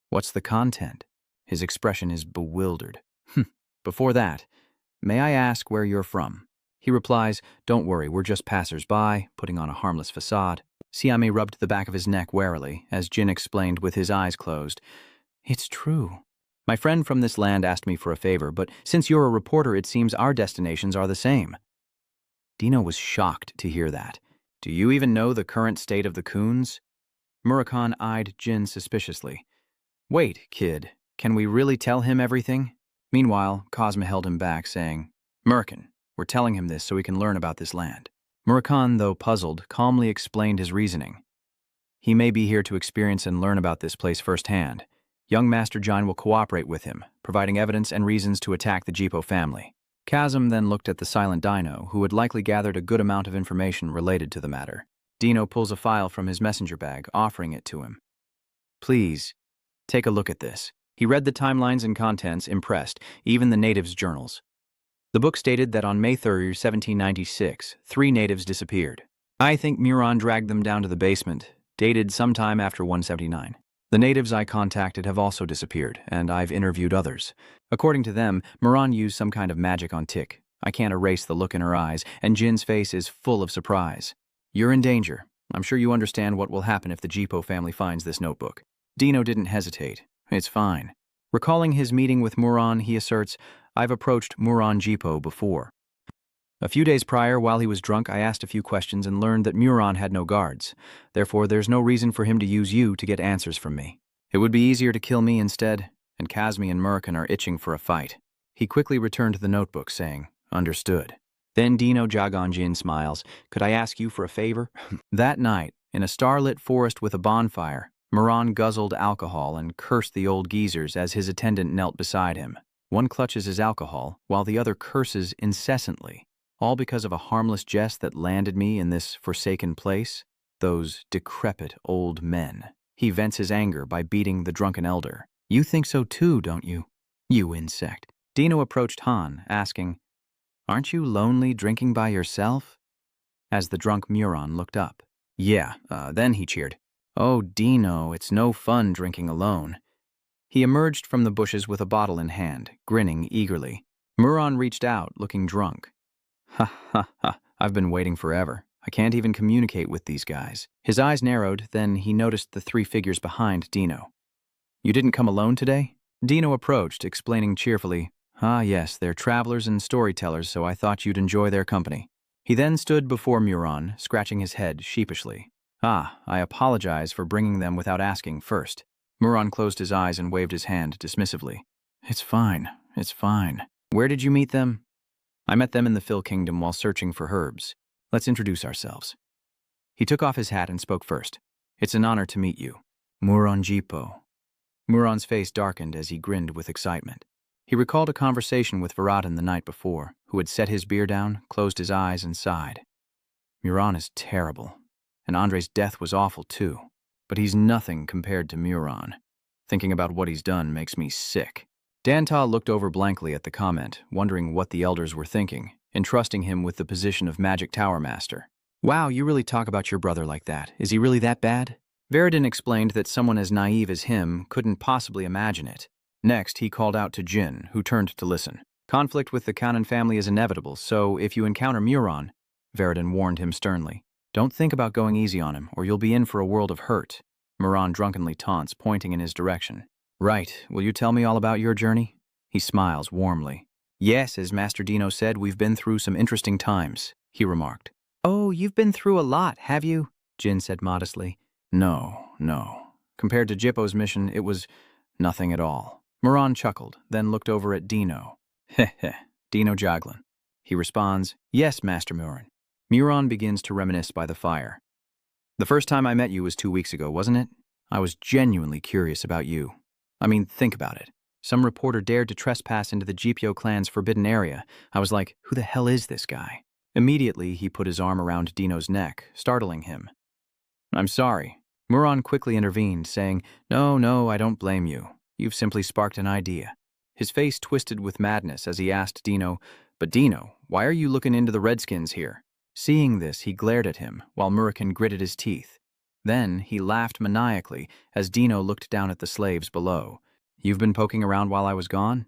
"What's the content?" His expression is bewildered. Before that, "May I ask where you're from?" He replies, "Don't worry, we're just passers-by," putting on a harmless facade. Siame rubbed the back of his neck warily, as Jin explained with his eyes closed, "It's true. My friend from this land asked me for a favor, but since you're a reporter, it seems our destinations are the same." Dino was shocked to hear that. "Do you even know the current state of the Coons?" Murakhan eyed Jin suspiciously. "Wait, kid, can we really tell him everything?" Meanwhile, Cosma held him back, saying, "Merkin, we're telling him this so he can learn about this land." Murakhan, though puzzled, calmly explained his reasoning. "He may be here to experience and learn about this place firsthand. Young Master Jin will cooperate with him, providing evidence and reasons to attack the Jipo family." Chasm then looked at the silent Dino, who had likely gathered a good amount of information related to the matter. Dino pulls a file from his messenger bag, offering it to him. "Please, take a look at this." He read the timelines and contents, impressed, even the natives' journals. The book stated that on May 3, 1796, 3 natives disappeared. "I think Muron dragged them down to the basement, dated sometime after 179. The natives I contacted have also disappeared, and I've interviewed others. According to them, Muron used some kind of magic on Tik. I can't erase the look in her eyes, and Jin's face is full of surprise. You're in danger. I'm sure you understand what will happen if the Jipo family finds this notebook." Dino didn't hesitate. "It's fine." Recalling his meeting with Muron, he asserts, "I've approached Muron Jipo before. A few days prior, while he was drunk, I asked a few questions and learned that Muron had no guards. Therefore, there's no reason for him to use you to get answers from me. It would be easier to kill me instead, and Kazmi and Murkin are itching for a fight." He quickly returned to the notebook, saying, "Understood." Then Dino Jaganjin smiles, "Could I ask you for a favor?" That night, in a starlit forest with a bonfire, Muron guzzled alcohol and cursed the old geezers as his attendant knelt beside him. One clutches his alcohol, while the other curses incessantly. All because of a harmless jest that landed me in this forsaken place? Those decrepit old men. He vents his anger by beating the drunken elder. "You think so too, don't you? You insect." Dino approached Han, asking, "Aren't you lonely drinking by yourself?" As the drunk Muron looked up. "Yeah," then he cheered. "Oh, Dino, it's no fun drinking alone." He emerged from the bushes with a bottle in hand, grinning eagerly. Muron reached out, looking drunk. "Ha ha ha, I've been waiting forever. I can't even communicate with these guys." His eyes narrowed, then he noticed the 3 figures behind Dino. "You didn't come alone today?" Dino approached, explaining cheerfully, "Ah yes, they're travelers and storytellers, so I thought you'd enjoy their company." He then stood before Muron, scratching his head sheepishly. "Ah, I apologize for bringing them without asking first." Muron closed his eyes and waved his hand dismissively. It's fine. Where did you meet them?" "I met them in the Phil Kingdom while searching for herbs. Let's introduce ourselves." He took off his hat and spoke first. "It's an honor to meet you. Muron Jipo." Muron's face darkened as he grinned with excitement. He recalled a conversation with Veridin the night before, who had set his beer down, closed his eyes, and sighed. "Muron is terrible, and Andre's death was awful too, but he's nothing compared to Muron. Thinking about what he's done makes me sick." Danta looked over blankly at the comment, wondering what the elders were thinking, entrusting him with the position of Magic Tower Master. "Wow, you really talk about your brother like that. Is he really that bad?" Veridin explained that someone as naive as him couldn't possibly imagine it. Next, he called out to Jin, who turned to listen. "Conflict with the Conin family is inevitable, so if you encounter Muron," Veridin warned him sternly, "don't think about going easy on him, or you'll be in for a world of hurt." Muron drunkenly taunts, pointing in his direction. "Right, will you tell me all about your journey?" He smiles warmly. Yes, as Master Dino said, we've been through some interesting times, he remarked. Oh, you've been through a lot, have you? Jin said modestly. No. Compared to Jippo's mission, it was nothing at all. Muran chuckled, then looked over at Dino. Heh, Dino Joglin. He responds, yes, Master Muran. Muran begins to reminisce by the fire. The first time I met you was 2 weeks ago, wasn't it? I was genuinely curious about you. I mean, think about it. Some reporter dared to trespass into the Jipyo clan's forbidden area. I was like, who the hell is this guy? Immediately, he put his arm around Dino's neck, startling him. I'm sorry. Muran quickly intervened, saying, No, I don't blame you. You've simply sparked an idea. His face twisted with madness as he asked Dino, but Dino, why are you looking into the Redskins here? Seeing this, he glared at him, while Murakhan gritted his teeth. Then, he laughed maniacally as Dino looked down at the slaves below. You've been poking around while I was gone?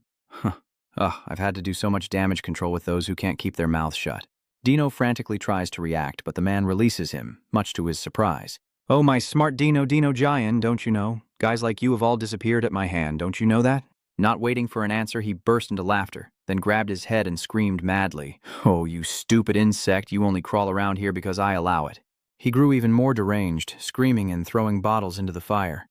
I've had to do so much damage control with those who can't keep their mouths shut. Dino frantically tries to react, but the man releases him, much to his surprise. Oh, my smart Dino Giant, don't you know? Guys like you have all disappeared at my hand, don't you know that? Not waiting for an answer, he burst into laughter, then grabbed his head and screamed madly. Oh, you stupid insect, you only crawl around here because I allow it. He grew even more deranged, screaming and throwing bottles into the fire.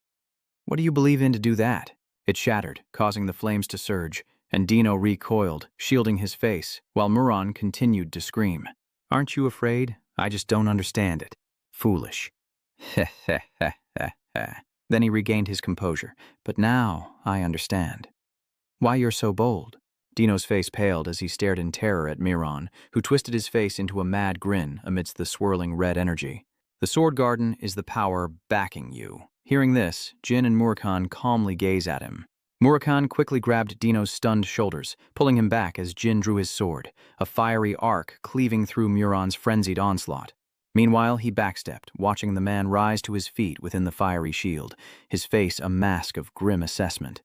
What do you believe in to do that? It shattered, causing the flames to surge, and Dino recoiled, shielding his face, while Muran continued to scream. Aren't you afraid? I just don't understand it. Foolish. Then he regained his composure. But now I understand. Why you're so bold? Dino's face paled as he stared in terror at Muran, who twisted his face into a mad grin amidst the swirling red energy. The Sword Garden is the power backing you. Hearing this, Jin and Murakhan calmly gaze at him. Murakhan quickly grabbed Dino's stunned shoulders, pulling him back as Jin drew his sword, a fiery arc cleaving through Muran's frenzied onslaught. Meanwhile, he backstepped, watching the man rise to his feet within the fiery shield, his face a mask of grim assessment.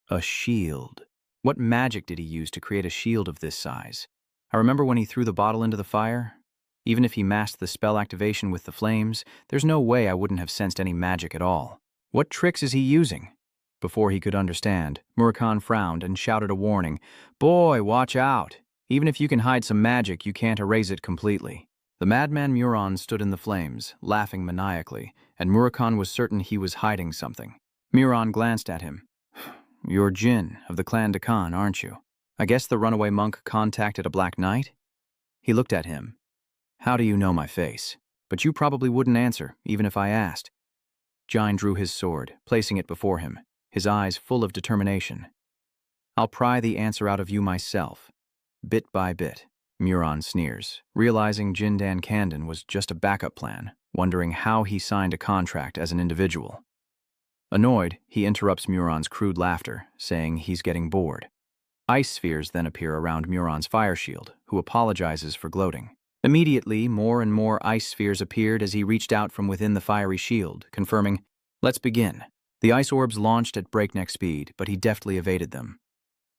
A shield. What magic did he use to create a shield of this size? I remember when he threw the bottle into the fire. Even if he masked the spell activation with the flames, there's no way I wouldn't have sensed any magic at all. What tricks is he using? Before he could understand, Murakhan frowned and shouted a warning. Boy, watch out! Even if you can hide some magic, you can't erase it completely. The madman Muran stood in the flames, laughing maniacally, and Murakhan was certain he was hiding something. Muran glanced at him. You're Jin, of the clan Tikan, aren't you? I guess the runaway monk contacted a Black Knight? He looked at him. How do you know my face? But you probably wouldn't answer, even if I asked. Jin drew his sword, placing it before him, his eyes full of determination. I'll pry the answer out of you myself. Bit by bit, Muran sneers, realizing Jindan Kandon was just a backup plan, wondering how he signed a contract as an individual. Annoyed, he interrupts Muran's crude laughter, saying he's getting bored. Ice spheres then appear around Muran's fire shield, who apologizes for gloating. Immediately, more and more ice spheres appeared as he reached out from within the fiery shield, confirming, let's begin. The ice orbs launched at breakneck speed, but he deftly evaded them.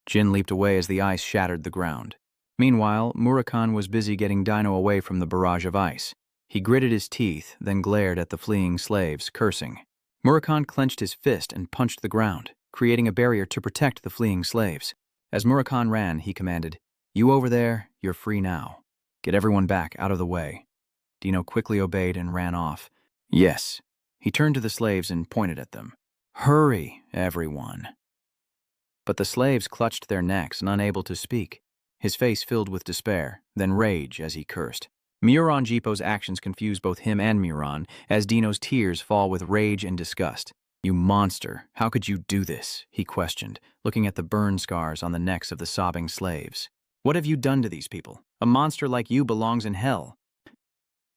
Jin leaped away as the ice shattered the ground. Meanwhile, Murakhan was busy getting Dino away from the barrage of ice. He gritted his teeth, then glared at the fleeing slaves, cursing. Murakhan clenched his fist and punched the ground, creating a barrier to protect the fleeing slaves. As Murakhan ran, he commanded, You over there, you're free now. Get everyone back out of the way. Dino quickly obeyed and ran off. Yes. He turned to the slaves and pointed at them. Hurry, everyone. But the slaves clutched their necks and unable to speak. His face filled with despair, then rage as he cursed. Muran Jippo's actions confuse both him and Muran, as Dino's tears fall with rage and disgust. You monster, how could you do this? He questioned, looking at the burn scars on the necks of the sobbing slaves. What have you done to these people? A monster like you belongs in hell.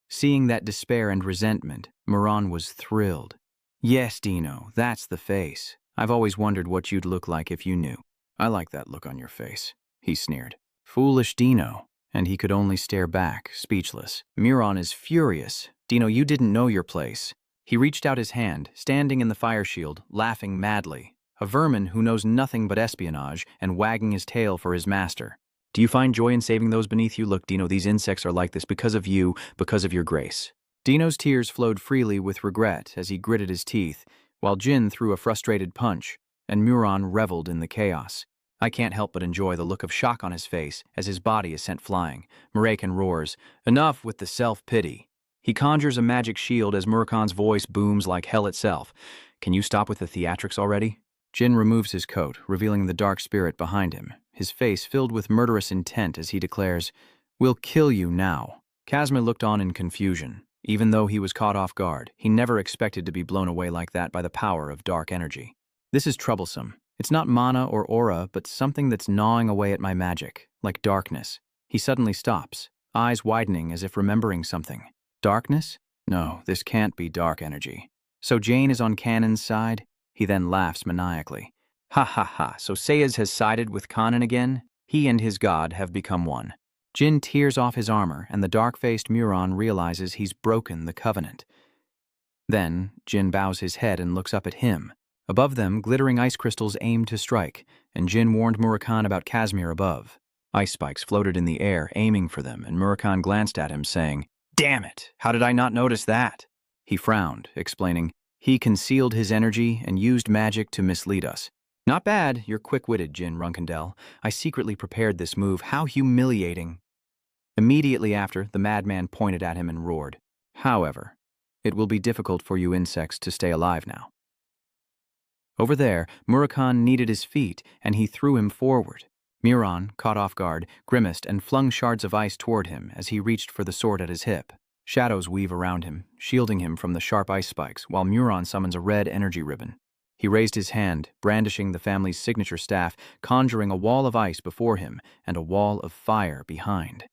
Seeing that despair and resentment, Muran was thrilled. Yes, Dino, that's the face. I've always wondered what you'd look like if you knew. I like that look on your face, he sneered. Foolish Dino. And he could only stare back, speechless. Muran is furious. Dino, you didn't know your place. He reached out his hand, standing in the fire shield, laughing madly. A vermin who knows nothing but espionage and wagging his tail for his master. Do you find joy in saving those beneath you? Look, Dino, these insects are like this because of you, because of your grace. Dino's tears flowed freely with regret as he gritted his teeth, while Jin threw a frustrated punch, and Muran reveled in the chaos. I can't help but enjoy the look of shock on his face as his body is sent flying. Murakan roars, "Enough with the self-pity." He conjures a magic shield as Murakan's voice booms like hell itself. "Can you stop with the theatrics already?" Jin removes his coat, revealing the dark spirit behind him, his face filled with murderous intent as he declares, "We'll kill you now." Casimir looked on in confusion. Even though he was caught off guard, he never expected to be blown away like that by the power of dark energy. "This is troublesome. It's not mana or aura, but something that's gnawing away at my magic, like darkness." He suddenly stops, eyes widening as if remembering something. Darkness? No, this can't be dark energy. So Jane is on Canon's side? He then laughs maniacally. "Ha ha ha, so Sayas has sided with Conin again? He and his god have become one." Jin tears off his armor, and the dark-faced Muron realizes he's broken the covenant. Then, Jin bows his head and looks up at him. Above them, glittering ice crystals aim to strike, and Jin warned Murakan about Casimir above. Ice spikes floated in the air, aiming for them, and Murakan glanced at him, saying, "Damn it! How did I not notice that?" He frowned, explaining, "He concealed his energy and used magic to mislead us." "Not bad, you're quick-witted, Jin Runkendell. I secretly prepared this move. How humiliating." Immediately after, the madman pointed at him and roared, "However, it will be difficult for you insects to stay alive now." Over there, Murakan kneaded his feet, and he threw him forward. Muron, caught off guard, grimaced and flung shards of ice toward him as he reached for the sword at his hip. Shadows weave around him, shielding him from the sharp ice spikes, while Muron summons a red energy ribbon. He raised his hand, brandishing the family's signature staff, conjuring a wall of ice before him and a wall of fire behind.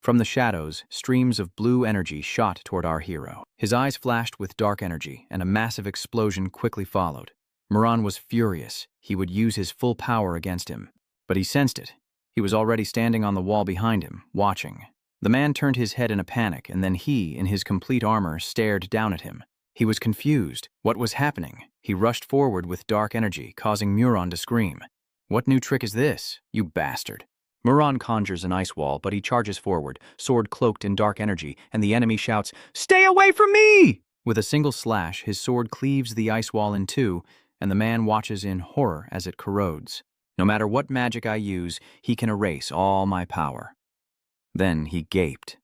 From the shadows, streams of blue energy shot toward our hero. His eyes flashed with dark energy, and a massive explosion quickly followed. Muron was furious. He would use his full power against him. But he sensed it. He was already standing on the wall behind him, watching. The man turned his head in a panic, and then he, in his complete armor, stared down at him. He was confused. What was happening? He rushed forward with dark energy, causing Muron to scream. "What new trick is this, you bastard?" Muron conjures an ice wall, but he charges forward, sword cloaked in dark energy, and the enemy shouts, "Stay away from me!" With a single slash, his sword cleaves the ice wall in two, and the man watches in horror as it corrodes. "No matter what magic I use, he can erase all my power." Then he gaped.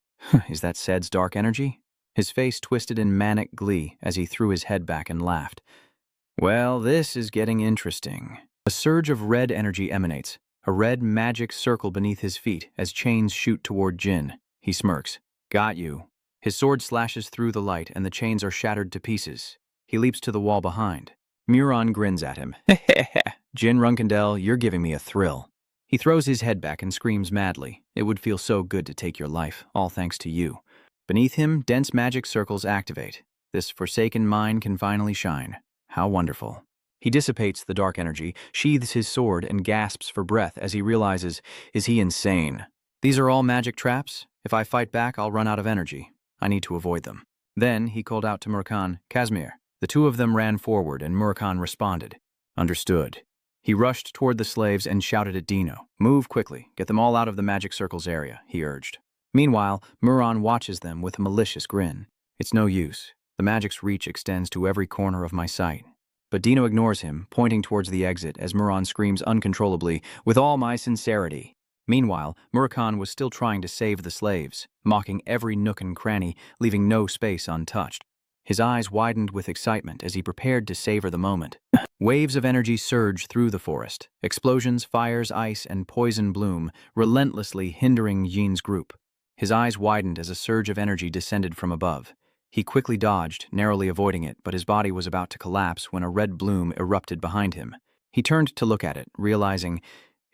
Is that Sed's dark energy? His face twisted in manic glee as he threw his head back and laughed. "Well, this is getting interesting." A surge of red energy emanates, a red magic circle beneath his feet as chains shoot toward Jin. He smirks. "Got you." His sword slashes through the light and the chains are shattered to pieces. He leaps to the wall behind. Muron grins at him. "Jin Runkendell, you're giving me a thrill." He throws his head back and screams madly. "It would feel so good to take your life, all thanks to you." Beneath him, dense magic circles activate. This forsaken mind can finally shine. How wonderful. He dissipates the dark energy, sheathes his sword, and gasps for breath as he realizes, is he insane? These are all magic traps? If I fight back, I'll run out of energy. I need to avoid them. Then he called out to Murakan, "Casimir." The two of them ran forward, and Murakan responded. "Understood." He rushed toward the slaves and shouted at Dino. "Move quickly. Get them all out of the magic circle's area," he urged. Meanwhile, Muron watches them with a malicious grin. "It's no use. The magic's reach extends to every corner of my sight." But Dino ignores him, pointing towards the exit as Muron screams uncontrollably, "With all my sincerity." Meanwhile, Murakan was still trying to save the slaves, mocking every nook and cranny, leaving no space untouched. His eyes widened with excitement as he prepared to savor the moment. Waves of energy surged through the forest. Explosions, fires, ice, and poison bloom, relentlessly hindering Jin's group. His eyes widened as a surge of energy descended from above. He quickly dodged, narrowly avoiding it, but his body was about to collapse when a red bloom erupted behind him. He turned to look at it, realizing,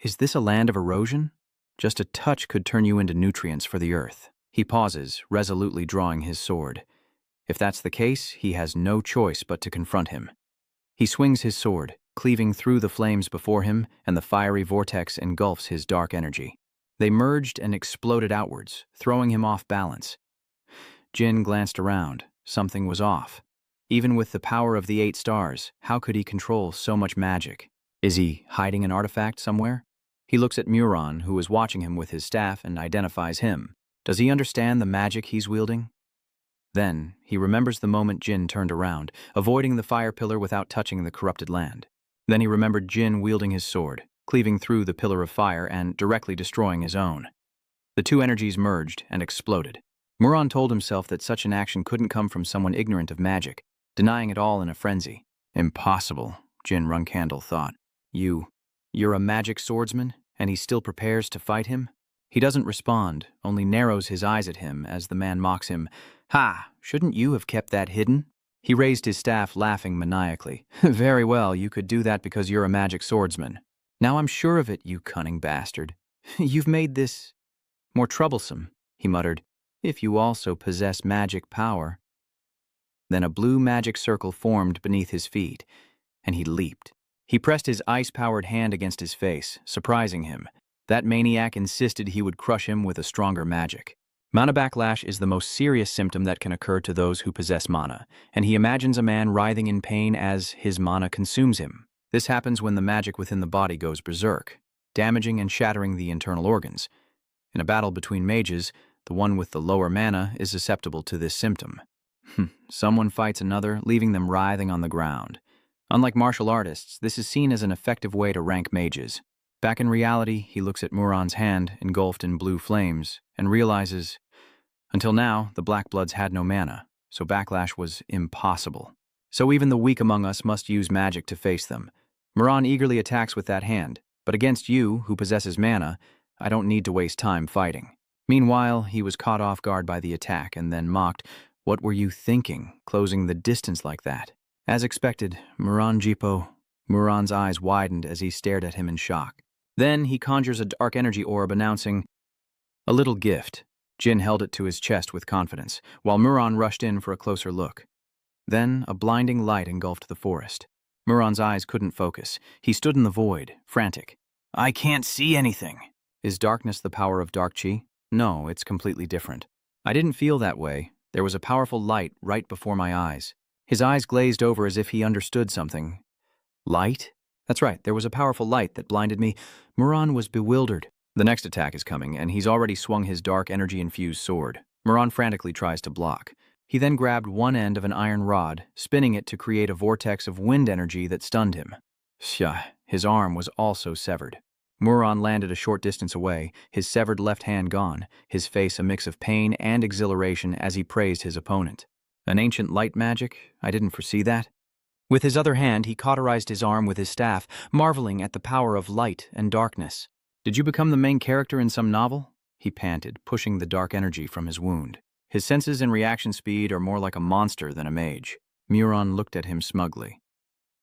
is this a land of erosion? Just a touch could turn you into nutrients for the earth. He pauses, resolutely drawing his sword. If that's the case, he has no choice but to confront him. He swings his sword, cleaving through the flames before him, and the fiery vortex engulfs his dark energy. They merged and exploded outwards, throwing him off balance. Jin glanced around. Something was off. Even with the power of the 8 stars, how could he control so much magic? Is he hiding an artifact somewhere? He looks at Muron, who is watching him with his staff, and identifies him. Does he understand the magic he's wielding? Then, he remembers the moment Jin turned around, avoiding the fire pillar without touching the corrupted land. Then he remembered Jin wielding his sword. cleaving through the pillar of fire and directly destroying his own. The two energies merged and exploded. Muran told himself that such an action couldn't come from someone ignorant of magic, denying it all in a frenzy. Impossible, Jin Runkhandle thought. You're a magic swordsman, and he still prepares to fight him? He doesn't respond, only narrows his eyes at him as the man mocks him. Ha! Shouldn't you have kept that hidden? He raised his staff, laughing maniacally. Very well, you could do that because you're a magic swordsman. Now I'm sure of it, you cunning bastard. You've made this more troublesome, he muttered, if you also possess magic power. Then a blue magic circle formed beneath his feet, and he leaped. He pressed his ice-powered hand against his face, surprising him. That maniac insisted he would crush him with a stronger magic. Mana backlash is the most serious symptom that can occur to those who possess mana, and he imagines a man writhing in pain as his mana consumes him. This happens when the magic within the body goes berserk, damaging and shattering the internal organs. In a battle between mages, the one with the lower mana is susceptible to this symptom. Someone fights another, leaving them writhing on the ground. Unlike martial artists, this is seen as an effective way to rank mages. Back in reality, he looks at Muran's hand, engulfed in blue flames, and realizes, until now, the Black Bloods had no mana, so backlash was impossible. So even the weak among us must use magic to face them. Muran eagerly attacks with that hand, but against you, who possesses mana, I don't need to waste time fighting. Meanwhile, he was caught off guard by the attack and then mocked, "What were you thinking, closing the distance like that?" As expected, Muran's eyes widened as he stared at him in shock. Then he conjures a dark energy orb announcing, "A little gift." Jin held it to his chest with confidence, while Muran rushed in for a closer look. Then a blinding light engulfed the forest. Muran's eyes couldn't focus. He stood in the void, frantic. "I can't see anything." Is darkness the power of dark chi? No, it's completely different. I didn't feel that way. There was a powerful light right before my eyes. His eyes glazed over as if he understood something. Light? That's right, there was a powerful light that blinded me. Muran was bewildered. The next attack is coming, and he's already swung his dark energy-infused sword. Muran frantically tries to block. He then grabbed one end of an iron rod, spinning it to create a vortex of wind energy that stunned him. His arm was also severed. Muran landed a short distance away, his severed left hand gone, his face a mix of pain and exhilaration as he praised his opponent. An ancient light magic? I didn't foresee that. With his other hand, he cauterized his arm with his staff, marveling at the power of light and darkness. "Did you become the main character in some novel?" he panted, pushing the dark energy from his wound. His senses and reaction speed are more like a monster than a mage. Muran looked at him smugly.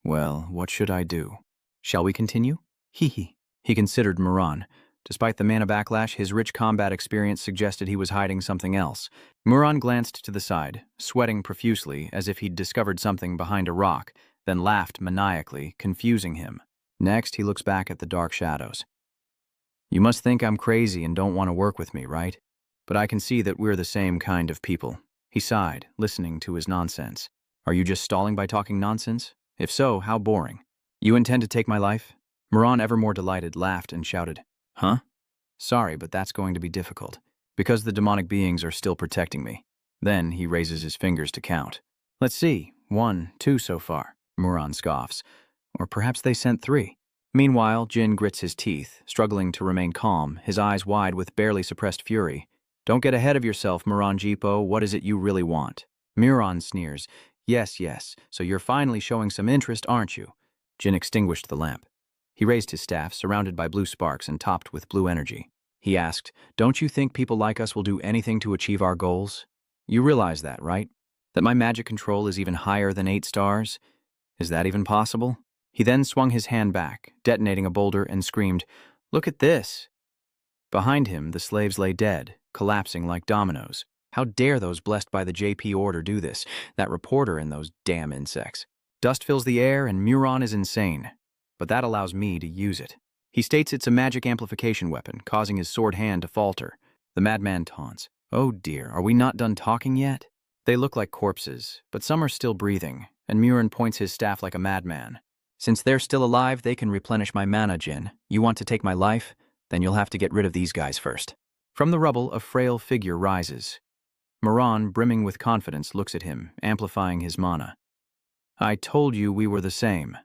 "Well, what should I do? Shall we continue?" He considered Muran. Despite the mana backlash, his rich combat experience suggested he was hiding something else. Muran glanced to the side, sweating profusely as if he'd discovered something behind a rock, then laughed maniacally, confusing him. Next, he looks back at the dark shadows. "You must think I'm crazy and don't want to work with me, right? But I can see that we're the same kind of people." He sighed, listening to his nonsense. "Are you just stalling by talking nonsense? If so, how boring. You intend to take my life?" Muran, ever more delighted, laughed and shouted, "Huh? Sorry, but that's going to be difficult, because the demonic beings are still protecting me." Then he raises his fingers to count. "Let's see, 1, 2 so far," Muran scoffs. "Or perhaps they sent 3. Meanwhile, Jin grits his teeth, struggling to remain calm, his eyes wide with barely suppressed fury. "Don't get ahead of yourself, Muran. What is it you really want?" Muran sneers. Yes, so you're finally showing some interest, aren't you?" Jin extinguished the lamp. He raised his staff, surrounded by blue sparks and topped with blue energy. He asked, "Don't you think people like us will do anything to achieve our goals? You realize that, right? That my magic control is even higher than 8 stars? Is that even possible?" He then swung his hand back, detonating a boulder, and screamed, "Look at this!" Behind him, the slaves lay dead, collapsing like dominoes. How dare those blessed by the JP order do this? That reporter and those damn insects. Dust fills the air, and Muran is insane. But that allows me to use it. He states it's a magic amplification weapon, causing his sword hand to falter. The madman taunts, "Oh dear, are we not done talking yet?" They look like corpses, but some are still breathing, and Muran points his staff like a madman. "Since they're still alive, they can replenish my mana, Jin. You want to take my life? Then you'll have to get rid of these guys first." From the rubble, a frail figure rises. Muran, brimming with confidence, looks at him, amplifying his mana. "I told you we were the same."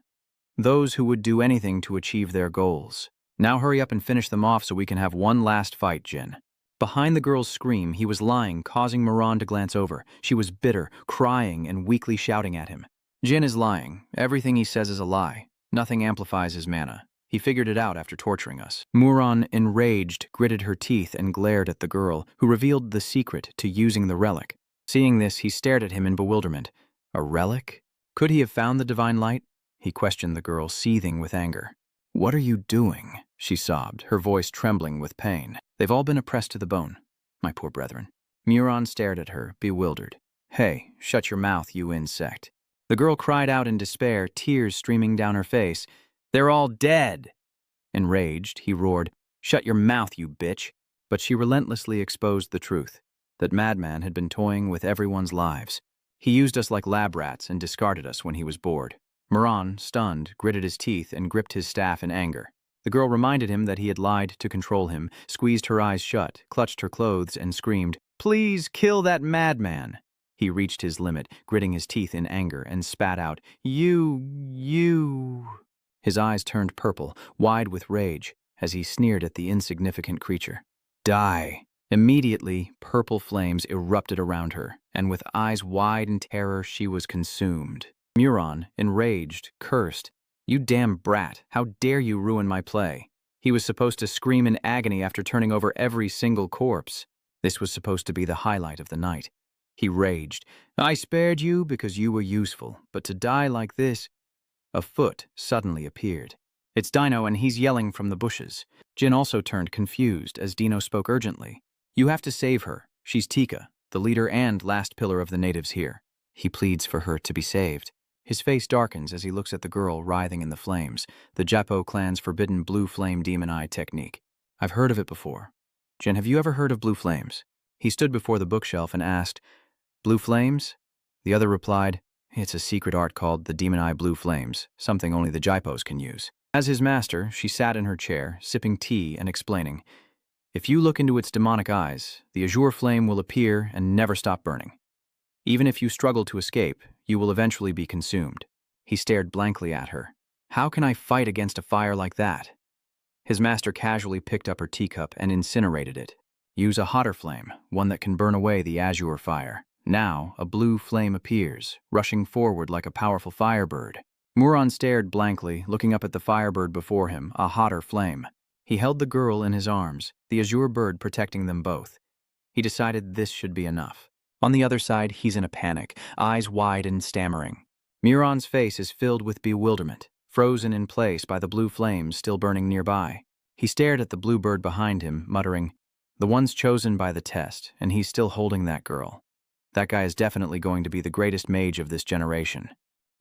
those who would do anything to achieve their goals. Now hurry up and finish them off so we can have one last fight, Jin. Behind the girl's scream, he was lying, causing Miran to glance over. She was bitter, crying, and weakly shouting at him. Jin is lying. Everything he says is a lie. Nothing amplifies his mana. He figured it out after torturing us. Miran, enraged, gritted her teeth and glared at the girl, who revealed the secret to using the relic. Seeing this, he stared at him in bewilderment. A relic? Could he have found the divine light? He questioned the girl, seething with anger. "What are you doing?" she sobbed, her voice trembling with pain. "They've all been oppressed to the bone, my poor brethren." Miran stared at her, bewildered. "Hey, shut your mouth, you insect." The girl cried out in despair, tears streaming down her face. "They're all dead!" Enraged, he roared, "Shut your mouth, you bitch!" But she relentlessly exposed the truth. That madman had been toying with everyone's lives. He used us like lab rats and discarded us when he was bored. Miran, stunned, gritted his teeth and gripped his staff in anger. The girl reminded him that he had lied to control him, squeezed her eyes shut, clutched her clothes, and screamed, "Please kill that madman!" He reached his limit, gritting his teeth in anger, and spat out, You. His eyes turned purple, wide with rage, as he sneered at the insignificant creature. "Die!" Immediately, purple flames erupted around her, and with eyes wide in terror, she was consumed. Miran, enraged, cursed, "You damn brat, how dare you ruin my play?" He was supposed to scream in agony after turning over every single corpse. This was supposed to be the highlight of the night. He raged, "I spared you because you were useful, but to die like this—" A foot suddenly appeared. "It's Dino, and he's yelling from the bushes." Jin also turned confused as Dino spoke urgently. "You have to save her. She's Tika, the leader and last pillar of the natives here." He pleads for her to be saved. His face darkens as he looks at the girl writhing in the flames, the Japo clan's forbidden blue flame demon eye technique. "I've heard of it before. Jin, have you ever heard of blue flames?" He stood before the bookshelf and asked, "Blue flames?" The other replied, "It's a secret art called the demon eye blue flames, something only the Jaipos can use." As his master, she sat in her chair, sipping tea and explaining, "If you look into its demonic eyes, the azure flame will appear and never stop burning. Even if you struggle to escape, you will eventually be consumed." He stared blankly at her. "How can I fight against a fire like that?" His master casually picked up her teacup and incinerated it. "Use a hotter flame, one that can burn away the azure fire." Now, a blue flame appears, rushing forward like a powerful firebird. Miran stared blankly, looking up at the firebird before him, a hotter flame. He held the girl in his arms, the azure bird protecting them both. He decided this should be enough. On the other side, he's in a panic, eyes wide and stammering. Miran's face is filled with bewilderment, frozen in place by the blue flames still burning nearby. He stared at the blue bird behind him, muttering, "The one's chosen by the test, and he's still holding that girl. That guy is definitely going to be the greatest mage of this generation.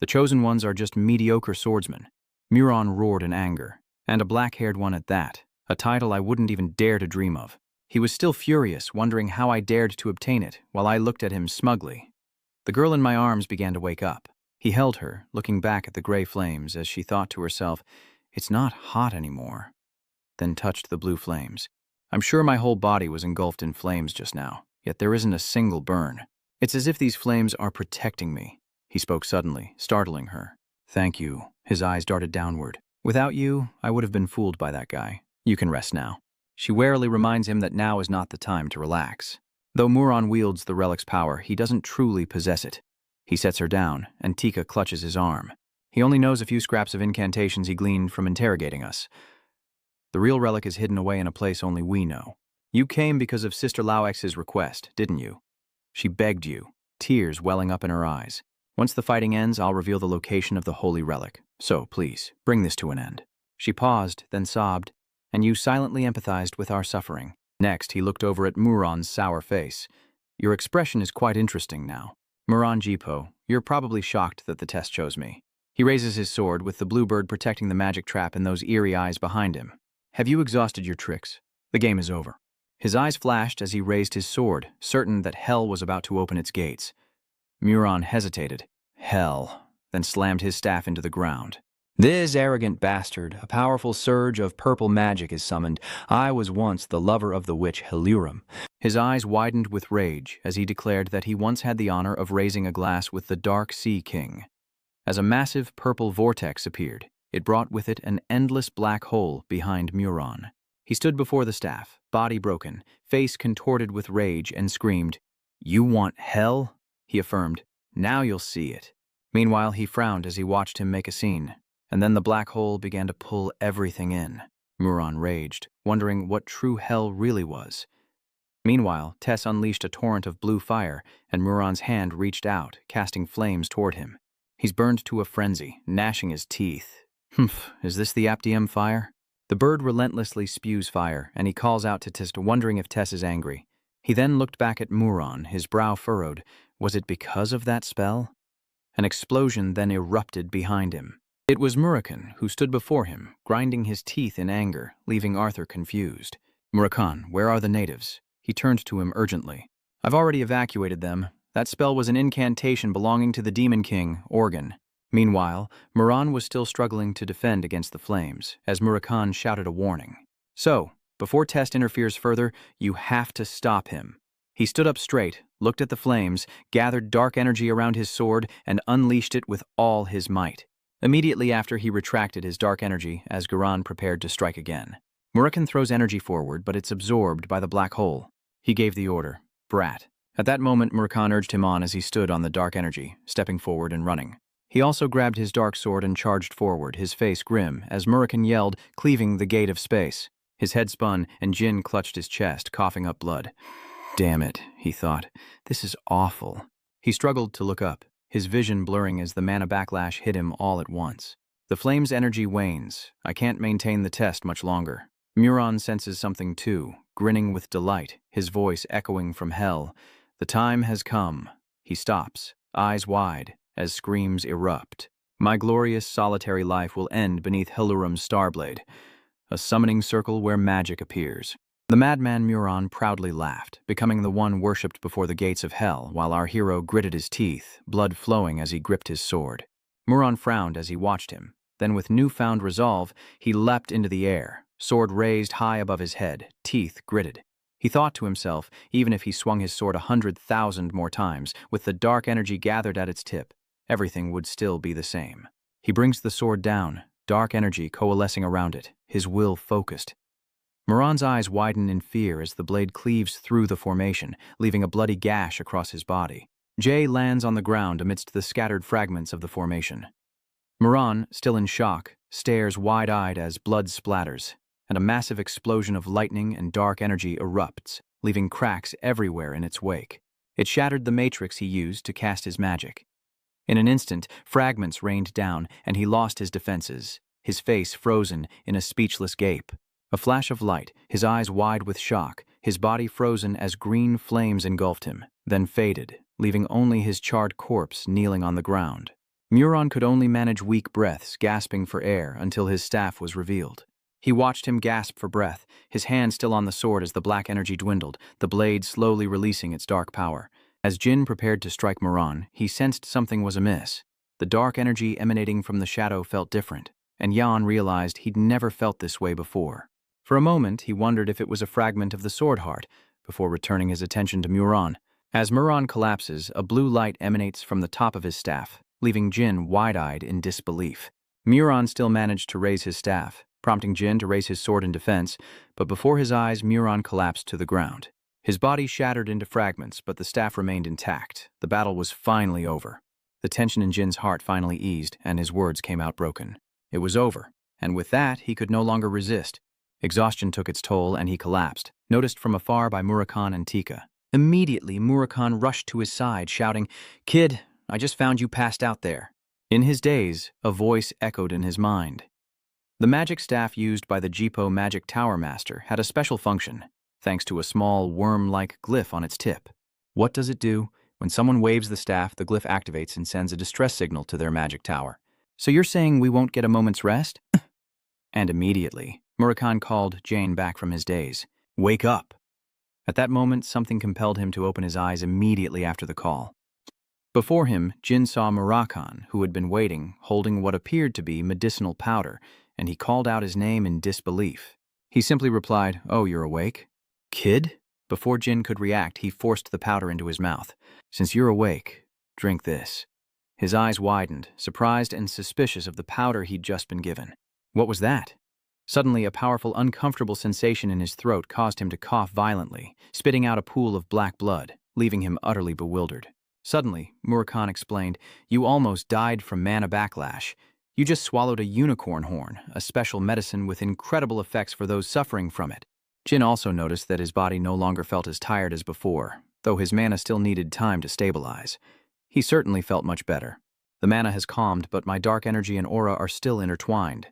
The chosen ones are just mediocre swordsmen." Miran roared in anger, "And a black-haired one at that, a title I wouldn't even dare to dream of." He was still furious, wondering how I dared to obtain it, while I looked at him smugly. The girl in my arms began to wake up. He held her, looking back at the gray flames as she thought to herself, "It's not hot anymore," then touched the blue flames. I'm sure my whole body was engulfed in flames just now, yet there isn't a single burn. "It's as if these flames are protecting me," he spoke suddenly, startling her. "Thank you." His eyes darted downward. "Without you, I would have been fooled by that guy. You can rest now." She warily reminds him that now is not the time to relax. Though Miran wields the relic's power, he doesn't truly possess it. He sets her down, and Tika clutches his arm. He only knows a few scraps of incantations he gleaned from interrogating us. "The real relic is hidden away in a place only we know. You came because of Sister Laux's request, didn't you? She begged you, tears welling up in her eyes. Once the fighting ends, I'll reveal the location of the holy relic. So, please, bring this to an end." She paused, then sobbed, "And you silently empathized with our suffering." Next, he looked over at Miran's sour face. "Your expression is quite interesting now. Miran Jipo, you're probably shocked that the test chose me." He raises his sword, with the bluebird protecting the magic trap in those eerie eyes behind him. "Have you exhausted your tricks? The game is over." His eyes flashed as he raised his sword, certain that hell was about to open its gates. Miran hesitated. "Hell," then slammed his staff into the ground. "This arrogant bastard, a powerful surge of purple magic is summoned. I was once the lover of the witch Helurum." His eyes widened with rage as he declared that he once had the honor of raising a glass with the Dark Sea King. As a massive purple vortex appeared, It brought with it an endless black hole behind Muron. He stood before the staff, body broken, face contorted with rage, and screamed, "You want hell?" he affirmed. "Now you'll see it." Meanwhile, he frowned as he watched him make a scene, and then the black hole began to pull everything in. Muron raged, wondering what true hell really was. Meanwhile, Tess unleashed a torrent of blue fire, and Muron's hand reached out, casting flames toward him. He's burned to a frenzy, gnashing his teeth. Humph, is this the Aptium fire? The bird relentlessly spews fire, and he calls out to Tess, wondering if Tess is angry. He then looked back at Muron, his brow furrowed. Was it because of that spell? An explosion then erupted behind him. It was Murakhan who stood before him, grinding his teeth in anger, leaving Arthur confused. "Murakhan, where are the natives?" He turned to him urgently. "I've already evacuated them. That spell was an incantation belonging to the Demon King, Organ." Meanwhile, Muron was still struggling to defend against the flames, as Murakhan shouted a warning. "So, before Test interferes further, you have to stop him." He stood up straight, looked at the flames, gathered dark energy around his sword, and unleashed it with all his might. Immediately after, he retracted his dark energy as Garan prepared to strike again. Murakhan throws energy forward, but it's absorbed by the black hole. He gave the order, "Brat." At that moment, Murakhan urged him on as he stood on the dark energy, stepping forward and running. He also grabbed his dark sword and charged forward, his face grim, as Murakhan yelled, cleaving the gate of space. His head spun, and Jin clutched his chest, coughing up blood. "Damn it," he thought. "This is awful." He struggled to look up, his vision blurring as the mana backlash hit him all at once. The flame's energy wanes. I can't maintain the test much longer. Muron senses something too, grinning with delight, his voice echoing from hell. The time has come. He stops, eyes wide, as screams erupt. My glorious solitary life will end beneath Helurum's starblade, a summoning circle where magic appears. The madman Muron proudly laughed, becoming the one worshipped before the gates of hell, while our hero gritted his teeth, blood flowing as he gripped his sword. Muron frowned as he watched him. Then with newfound resolve, he leapt into the air, sword raised high above his head, teeth gritted. He thought to himself, even if he swung his sword 100,000 more times, with the dark energy gathered at its tip, everything would still be the same. He brings the sword down, dark energy coalescing around it, his will focused. Muron's eyes widen in fear as the blade cleaves through the formation, leaving a bloody gash across his body. Jay lands on the ground amidst the scattered fragments of the formation. Muron, still in shock, stares wide-eyed as blood splatters, and a massive explosion of lightning and dark energy erupts, leaving cracks everywhere in its wake. It shattered the matrix he used to cast his magic. In an instant, fragments rained down, and he lost his defenses, his face frozen in a speechless gape. A flash of light, his eyes wide with shock, his body frozen as green flames engulfed him, then faded, leaving only his charred corpse kneeling on the ground. Muron could only manage weak breaths, gasping for air until his staff was revealed. He watched him gasp for breath, his hand still on the sword as the black energy dwindled, the blade slowly releasing its dark power. As Jin prepared to strike Muron, he sensed something was amiss. The dark energy emanating from the shadow felt different, and Jan realized he'd never felt this way before. For a moment, he wondered if it was a fragment of the sword heart, before returning his attention to Muron. As Muron collapses, a blue light emanates from the top of his staff, leaving Jin wide-eyed in disbelief. Muron still managed to raise his staff, prompting Jin to raise his sword in defense, but before his eyes, Muron collapsed to the ground. His body shattered into fragments, but the staff remained intact. The battle was finally over. The tension in Jin's heart finally eased, and his words came out broken. It was over, and with that, he could no longer resist. Exhaustion took its toll, and he collapsed, noticed from afar by Murakhan and Tika. Immediately, Murakhan rushed to his side, shouting, "Kid, I just found you passed out there." In his daze, a voice echoed in his mind. The magic staff used by the Jipo Magic Tower Master had a special function, thanks to a small worm-like glyph on its tip. What does it do? When someone waves the staff, the glyph activates and sends a distress signal to their magic tower. "So you're saying we won't get a moment's rest?" And immediately, Murakhan called Jane back from his daze. "Wake up!" At that moment, something compelled him to open his eyes immediately after the call. Before him, Jin saw Murakhan, who had been waiting, holding what appeared to be medicinal powder, and he called out his name in disbelief. He simply replied, "Oh, you're awake?" "Kid?" Before Jin could react, he forced the powder into his mouth. "Since you're awake, drink this." His eyes widened, surprised and suspicious of the powder he'd just been given. What was that? Suddenly, a powerful, uncomfortable sensation in his throat caused him to cough violently, spitting out a pool of black blood, leaving him utterly bewildered. Suddenly, Murakhan explained, "You almost died from mana backlash. You just swallowed a unicorn horn, a special medicine with incredible effects for those suffering from it." Jin also noticed that his body no longer felt as tired as before, though his mana still needed time to stabilize. He certainly felt much better. "The mana has calmed, but my dark energy and aura are still intertwined."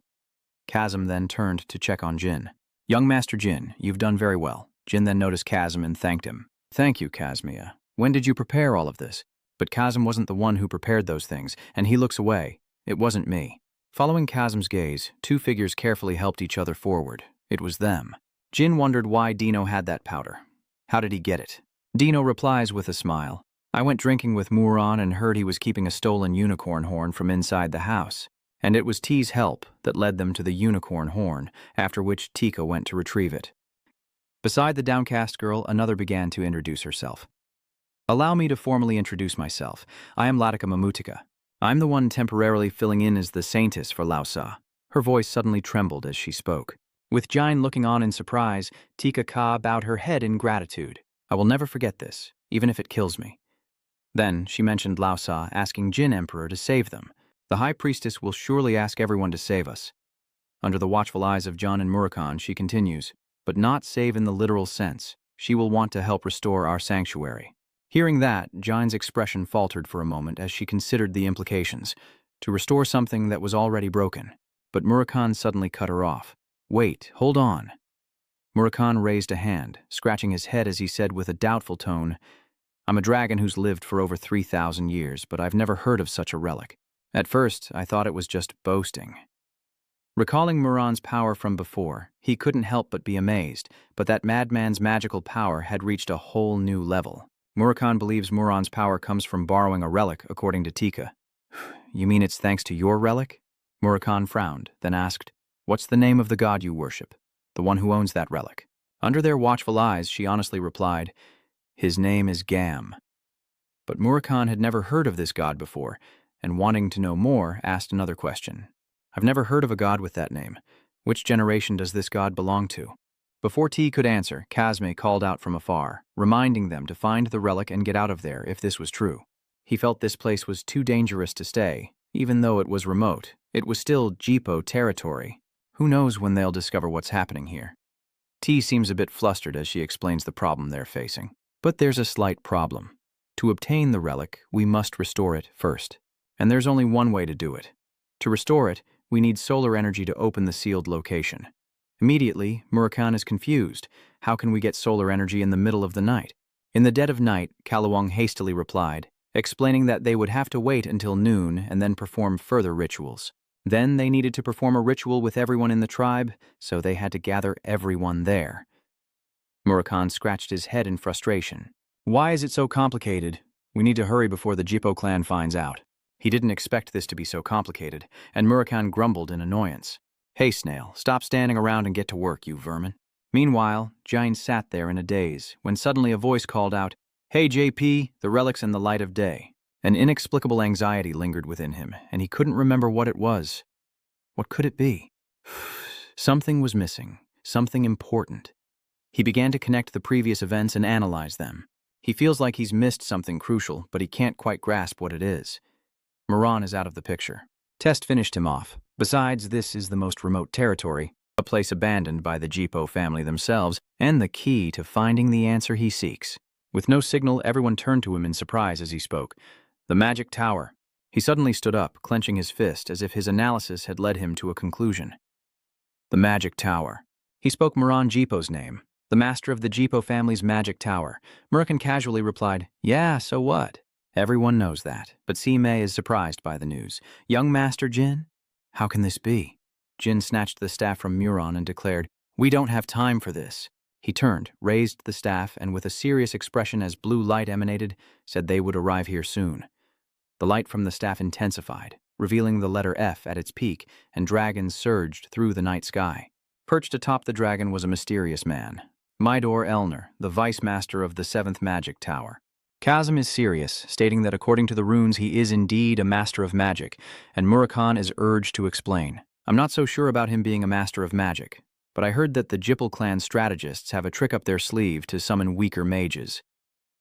Chasm then turned to check on Jin. "Young Master Jin, you've done very well." Jin then noticed Chasm and thanked him. "Thank you, Kazmia. When did you prepare all of this?" But Chasm wasn't the one who prepared those things, and he looks away. "It wasn't me." Following Chasm's gaze, two figures carefully helped each other forward. It was them. Jin wondered why Dino had that powder. How did he get it? Dino replies with a smile. "I went drinking with Muran and heard he was keeping a stolen unicorn horn from inside the house. And it was T's help that led them to the unicorn horn, after which Tika went to retrieve it." Beside the downcast girl, another began to introduce herself. "Allow me to formally introduce myself. I am Latika Mamutika. I'm the one temporarily filling in as the saintess for Lausa." Her voice suddenly trembled as she spoke. With Jin looking on in surprise, Tika Ka bowed her head in gratitude. "I will never forget this, even if it kills me." Then she mentioned Lausa asking Jin Emperor to save them. "The High Priestess will surely ask everyone to save us." Under the watchful eyes of John and Murakhan, she continues, "But not save in the literal sense. She will want to help restore our sanctuary." Hearing that, Jin's expression faltered for a moment as she considered the implications. To restore something that was already broken. But Murakhan suddenly cut her off. "Wait, hold on." Murakhan raised a hand, scratching his head as he said with a doubtful tone, "I'm a dragon who's lived for over 3,000 years, but I've never heard of such a relic. At first, I thought it was just boasting." Recalling Muran's power from before, he couldn't help but be amazed, but that madman's magical power had reached a whole new level. Murakhan believes Muran's power comes from borrowing a relic, according to Tika. "You mean it's thanks to your relic?" Murakhan frowned, then asked, "What's the name of the god you worship? The one who owns that relic?" Under their watchful eyes, she honestly replied, "His name is Gam." But Murakhan had never heard of this god before, and wanting to know more, asked another question. "I've never heard of a god with that name. Which generation does this god belong to?" Before T could answer, Kazme called out from afar, reminding them to find the relic and get out of there if this was true. He felt this place was too dangerous to stay. Even though it was remote, it was still Jipo territory. Who knows when they'll discover what's happening here? T seems a bit flustered as she explains the problem they're facing. But there's a slight problem. To obtain the relic, we must restore it first. And there's only one way to do it. To restore it, we need solar energy to open the sealed location. Immediately, Murakhan is confused. How can we get solar energy in the middle of the night? In the dead of night, Kalawang hastily replied, explaining that they would have to wait until noon and then perform further rituals. Then they needed to perform a ritual with everyone in the tribe, so they had to gather everyone there. Murakhan scratched his head in frustration. "Why is it so complicated? We need to hurry before the Jipo clan finds out." He didn't expect this to be so complicated, and Murakhan grumbled in annoyance. "Hey, Snail, stop standing around and get to work, you vermin." Meanwhile, Jin sat there in a daze, when suddenly a voice called out, "Hey, JP, the relic's in the light of day." An inexplicable anxiety lingered within him, and he couldn't remember what it was. What could it be? Something was missing, something important. He began to connect the previous events and analyze them. He feels like he's missed something crucial, but he can't quite grasp what it is. Muran is out of the picture. Test finished him off. Besides, this is the most remote territory, a place abandoned by the Jipo family themselves, and the key to finding the answer he seeks. With no signal, everyone turned to him in surprise as he spoke. "The magic tower." He suddenly stood up, clenching his fist as if his analysis had led him to a conclusion. "The magic tower." He spoke Muran Jipo's name, the master of the Jipo family's magic tower. Murakhan casually replied, "Yeah, so what?" Everyone knows that, but Si-mei is surprised by the news. "Young Master Jin? How can this be?" Jin snatched the staff from Muran and declared, "We don't have time for this." He turned, raised the staff, and with a serious expression as blue light emanated, said they would arrive here soon. The light from the staff intensified, revealing the letter F at its peak, and dragons surged through the night sky. Perched atop the dragon was a mysterious man, Midor Elner, the vice master of the 7th Magic Tower. Kazum is serious, stating that according to the runes he is indeed a master of magic, and Murakhan is urged to explain. I'm not so sure about him being a master of magic, but I heard that the Jippel clan strategists have a trick up their sleeve to summon weaker mages.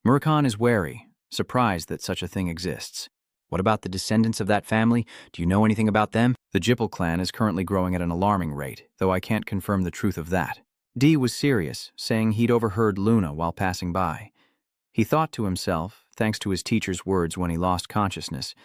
Murakhan is wary, surprised that such a thing exists. What about the descendants of that family? Do you know anything about them? The Jippel clan is currently growing at an alarming rate, though I can't confirm the truth of that. D was serious, saying he'd overheard Luna while passing by. He thought to himself, thanks to his teacher's words when he lost consciousness,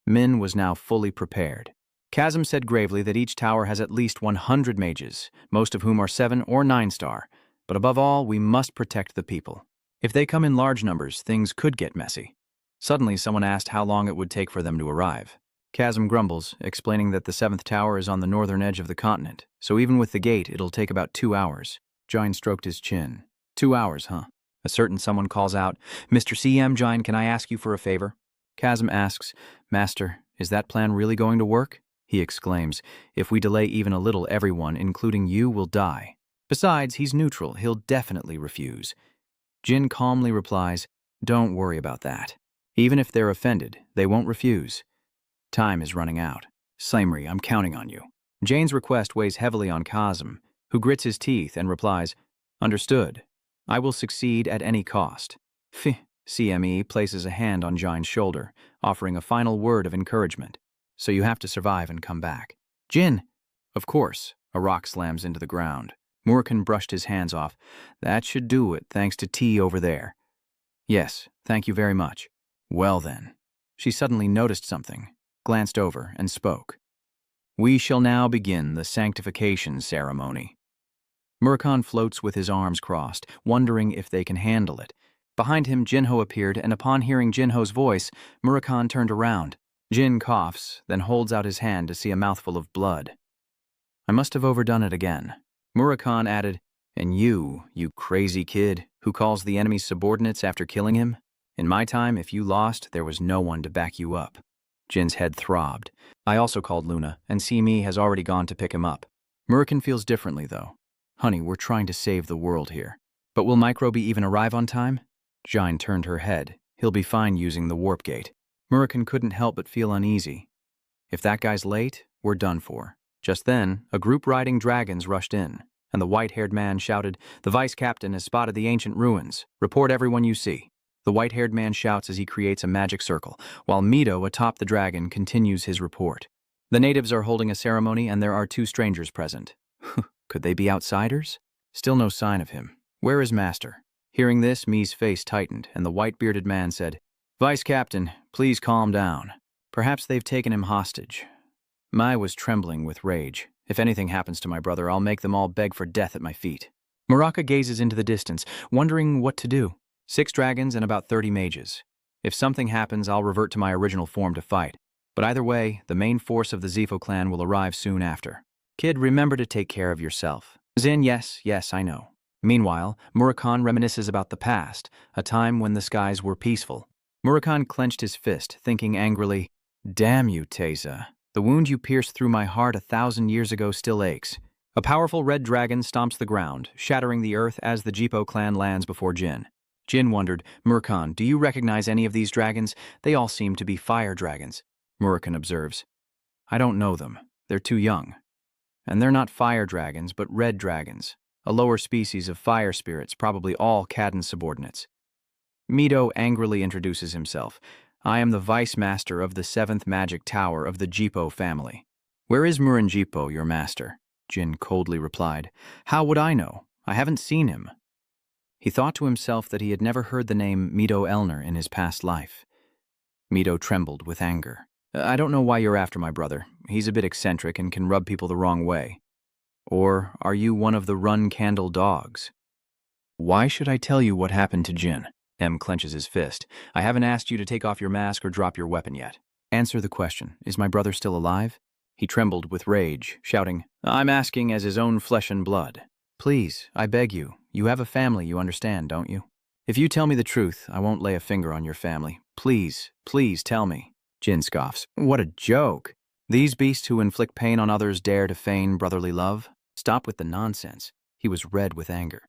Min was now fully prepared. Kazum said gravely that each tower has at least 100 mages, most of whom are 7 or 9-star, but above all, we must protect the people. If they come in large numbers, things could get messy. Suddenly, someone asked how long it would take for them to arrive. Kazum grumbles, explaining that the 7th tower is on the northern edge of the continent, so even with the gate, it'll take about 2 hours. Jain stroked his chin. 2 hours, huh? A certain someone calls out, "Mr. CM Jain, can I ask you for a favor?" Kazum asks, "Master, is that plan really going to work?" He exclaims, "If we delay even a little, everyone, including you, will die. Besides, he's neutral. He'll definitely refuse." Jin calmly replies, "Don't worry about that. Even if they're offended, they won't refuse. Time is running out. Slamery, I'm counting on you." Jane's request weighs heavily on Kazum, who grits his teeth and replies, "Understood. I will succeed at any cost." CME places a hand on Jain's shoulder, offering a final word of encouragement. "So you have to survive and come back." "Jin!" "Of course." A rock slams into the ground. Murakhan brushed his hands off. "That should do it, thanks to T over there." "Yes, thank you very much." "Well then." She suddenly noticed something, glanced over, and spoke. "We shall now begin the sanctification ceremony." Murakhan floats with his arms crossed, wondering if they can handle it. Behind him, Jinho appeared, and upon hearing Jinho's voice, Murakhan turned around. Jin coughs, then holds out his hand to see a mouthful of blood. "I must have overdone it again." Murakhan added, "And you crazy kid, who calls the enemy subordinates after killing him? In my time, if you lost, there was no one to back you up." Jin's head throbbed. "I also called Luna, and Simi has already gone to pick him up." Murakhan feels differently, though. "Honey, we're trying to save the world here. But will Microbe even arrive on time?" Jain turned her head. "He'll be fine using the warp gate." Murakhan couldn't help but feel uneasy. If that guy's late, we're done for. Just then, a group riding dragons rushed in, and the white-haired man shouted, "The vice captain has spotted the ancient ruins. Report everyone you see." The white-haired man shouts as he creates a magic circle, while Mito, atop the dragon, continues his report. The natives are holding a ceremony, and there are 2 strangers present. Could they be outsiders? Still no sign of him. Where is Master? Hearing this, Mi's face tightened, and the white-bearded man said, "Vice Captain, please calm down. Perhaps they've taken him hostage." Mai was trembling with rage. "If anything happens to my brother, I'll make them all beg for death at my feet." Muraka gazes into the distance, wondering what to do. 6 dragons and about 30 mages. If something happens, I'll revert to my original form to fight. But either way, the main force of the Zifo clan will arrive soon after. "Kid, remember to take care of yourself." "Zin, yes, I know." Meanwhile, Murakhan reminisces about the past, a time when the skies were peaceful. Murakhan clenched his fist, thinking angrily, "Damn you, Teza. The wound you pierced through my heart 1,000 years ago still aches." A powerful red dragon stomps the ground, shattering the earth as the Jipo clan lands before Jin. Jin wondered, "Murakhan, do you recognize any of these dragons? They all seem to be fire dragons." Murakhan observes, "I don't know them. They're too young. And they're not fire dragons, but red dragons, a lower species of fire spirits, probably all Caden's subordinates." Mito angrily introduces himself. "I am the vice master of the 7th magic tower of the Jipo family." "Where is Murin Jipo, your master?" Jin coldly replied. "How would I know? I haven't seen him." He thought to himself that he had never heard the name Mito Elner in his past life. Mito trembled with anger. "I don't know why you're after my brother. He's a bit eccentric and can rub people the wrong way. Or are you one of the Run Candle dogs?" "Why should I tell you what happened to Jin?" M clenches his fist. "I haven't asked you to take off your mask or drop your weapon yet. Answer the question. Is my brother still alive?" He trembled with rage, shouting, "I'm asking as his own flesh and blood. Please, I beg you. You have a family, you understand, don't you? If you tell me the truth, I won't lay a finger on your family. Please tell me." Jin scoffs. "What a joke. These beasts who inflict pain on others dare to feign brotherly love? Stop with the nonsense." He was red with anger.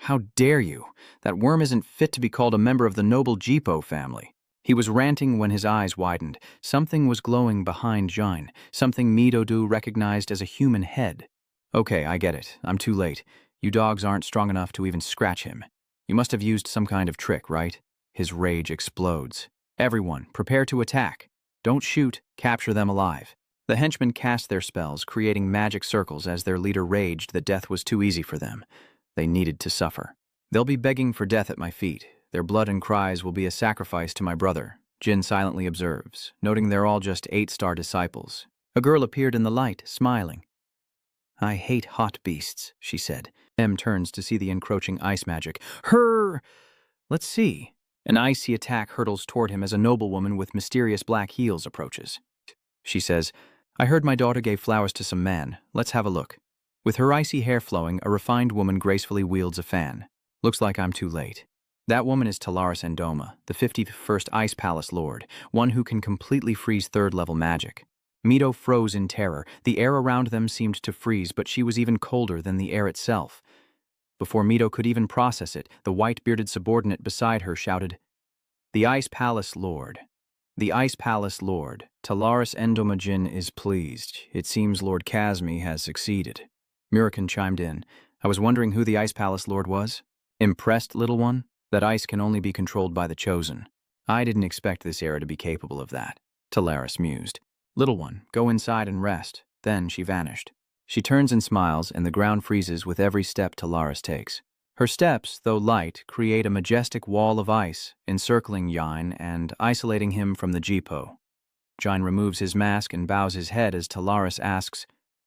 How dare you? That worm isn't fit to be called a member of the noble Jipo family. He was ranting when his eyes widened. Something was glowing behind Jin, something Midodu recognized as a human head. Okay, I get it. I'm too late. You dogs aren't strong enough to even scratch him. You must have used some kind of trick, right? His rage explodes. Everyone, prepare to attack. Don't shoot, capture them alive. The henchmen cast their spells, creating magic circles as their leader raged that death was too easy for them. They needed to suffer. They'll be begging for death at my feet. Their blood and cries will be a sacrifice to my brother, Jin silently observes, noting they're all just 8-star disciples. A girl appeared in the light, smiling. I hate hot beasts, she said. M turns to see the encroaching ice magic. Let's see. An icy attack hurtles toward him as a noblewoman with mysterious black heels approaches. She says, I heard my daughter gave flowers to some man. Let's have a look. With her icy hair flowing, a refined woman gracefully wields a fan. Looks like I'm too late. That woman is Talaris Endoma, the 51st Ice Palace Lord, one who can completely freeze third-level magic. Mido froze in terror. The air around them seemed to freeze, but she was even colder than the air itself. Before Mido could even process it, the white-bearded subordinate beside her shouted, The Ice Palace Lord. The Ice Palace Lord. Talaris Endomajin is pleased. It seems Lord Kazmi has succeeded. Murakan chimed in. I was wondering who the Ice Palace Lord was. Impressed, little one? That ice can only be controlled by the chosen. I didn't expect this era to be capable of that. Talaris mused. Little one, go inside and rest. Then she vanished. She turns and smiles, and the ground freezes with every step Talaris takes. Her steps, though light, create a majestic wall of ice, encircling Jin and isolating him from the Jipo. Jin removes his mask and bows his head as Talaris asks,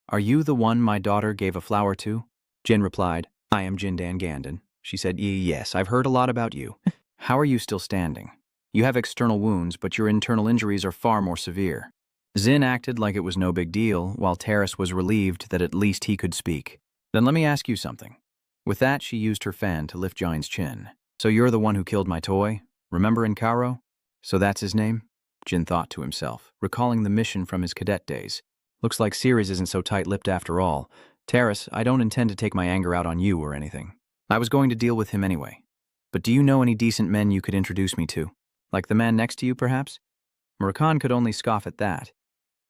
Are you the one my daughter gave a flower to? Jin replied, I am Jindan Gandon. She said, Yes, I've heard a lot about you. How are you still standing? You have external wounds, but your internal injuries are far more severe. Zin acted like it was no big deal, while Terrace was relieved that at least he could speak. Then let me ask you something. With that, she used her fan to lift Jin's chin. So you're the one who killed my toy? Remember Enkaro? So that's his name? Jin thought to himself, recalling the mission from his cadet days. Looks like Ceres isn't so tight-lipped after all. Terrace, I don't intend to take my anger out on you or anything. I was going to deal with him anyway. But do you know any decent men you could introduce me to? Like the man next to you, perhaps? Murakan could only scoff at that.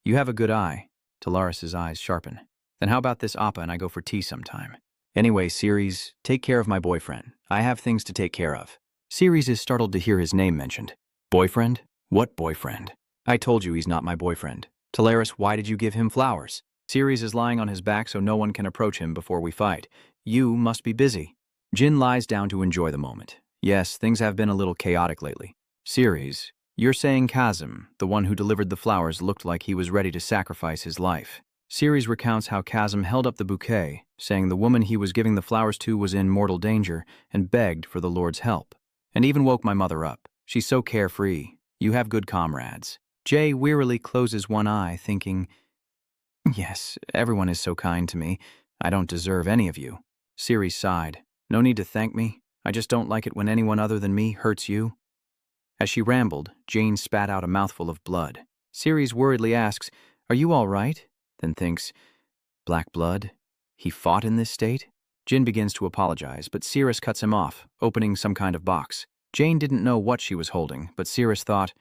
You have a good eye. Talaris's eyes sharpen. Then how about this Appa and I go for tea sometime? Anyway, Ceres, take care of my boyfriend. I have things to take care of. Ceres is startled to hear his name mentioned. Boyfriend? What boyfriend? I told you he's not my boyfriend. Talaris, why did you give him flowers? Ceres is lying on his back so no one can approach him before we fight. You must be busy. Jin lies down to enjoy the moment. Yes, things have been a little chaotic lately. Ceres, you're saying Kazim, the one who delivered the flowers, looked like he was ready to sacrifice his life. Ceres recounts how Kazim held up the bouquet, saying the woman he was giving the flowers to was in mortal danger, and begged for the Lord's help. And even woke my mother up. She's so carefree. You have good comrades. Jay wearily closes one eye, thinking, Yes, everyone is so kind to me. I don't deserve any of you. Ceres sighed. No need to thank me. I just don't like it when anyone other than me hurts you. As she rambled, Jane spat out a mouthful of blood. Ceres worriedly asks, Are you all right? Then thinks, Black blood? He fought in this state? Jin begins to apologize, but Ceres cuts him off, opening some kind of box. Jane didn't know what she was holding, but Ceres thought,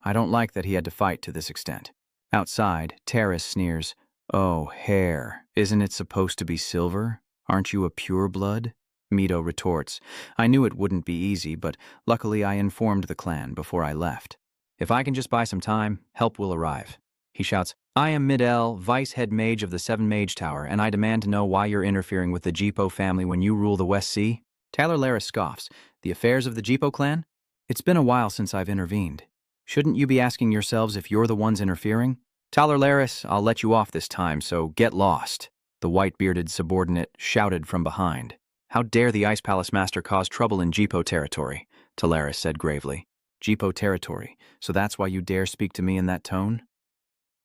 I don't like that he had to fight to this extent. Outside, Terrace sneers, Oh, hair. Isn't it supposed to be silver? Aren't you a pure blood? Mido retorts, I knew it wouldn't be easy, but luckily I informed the clan before I left. If I can just buy some time, help will arrive. He shouts, I am Mid-El, Vice Head Mage of the Seven Mage Tower, and I demand to know why you're interfering with the Jipo family when you rule the West Sea. Taylor scoffs, The affairs of the Jipo clan? It's been a while since I've intervened. Shouldn't you be asking yourselves if you're the ones interfering? Talar, I'll let you off this time, so get lost. The white-bearded subordinate shouted from behind. How dare the Ice Palace Master cause trouble in Jipo territory? Talaris said gravely. Jipo territory, so that's why you dare speak to me in that tone?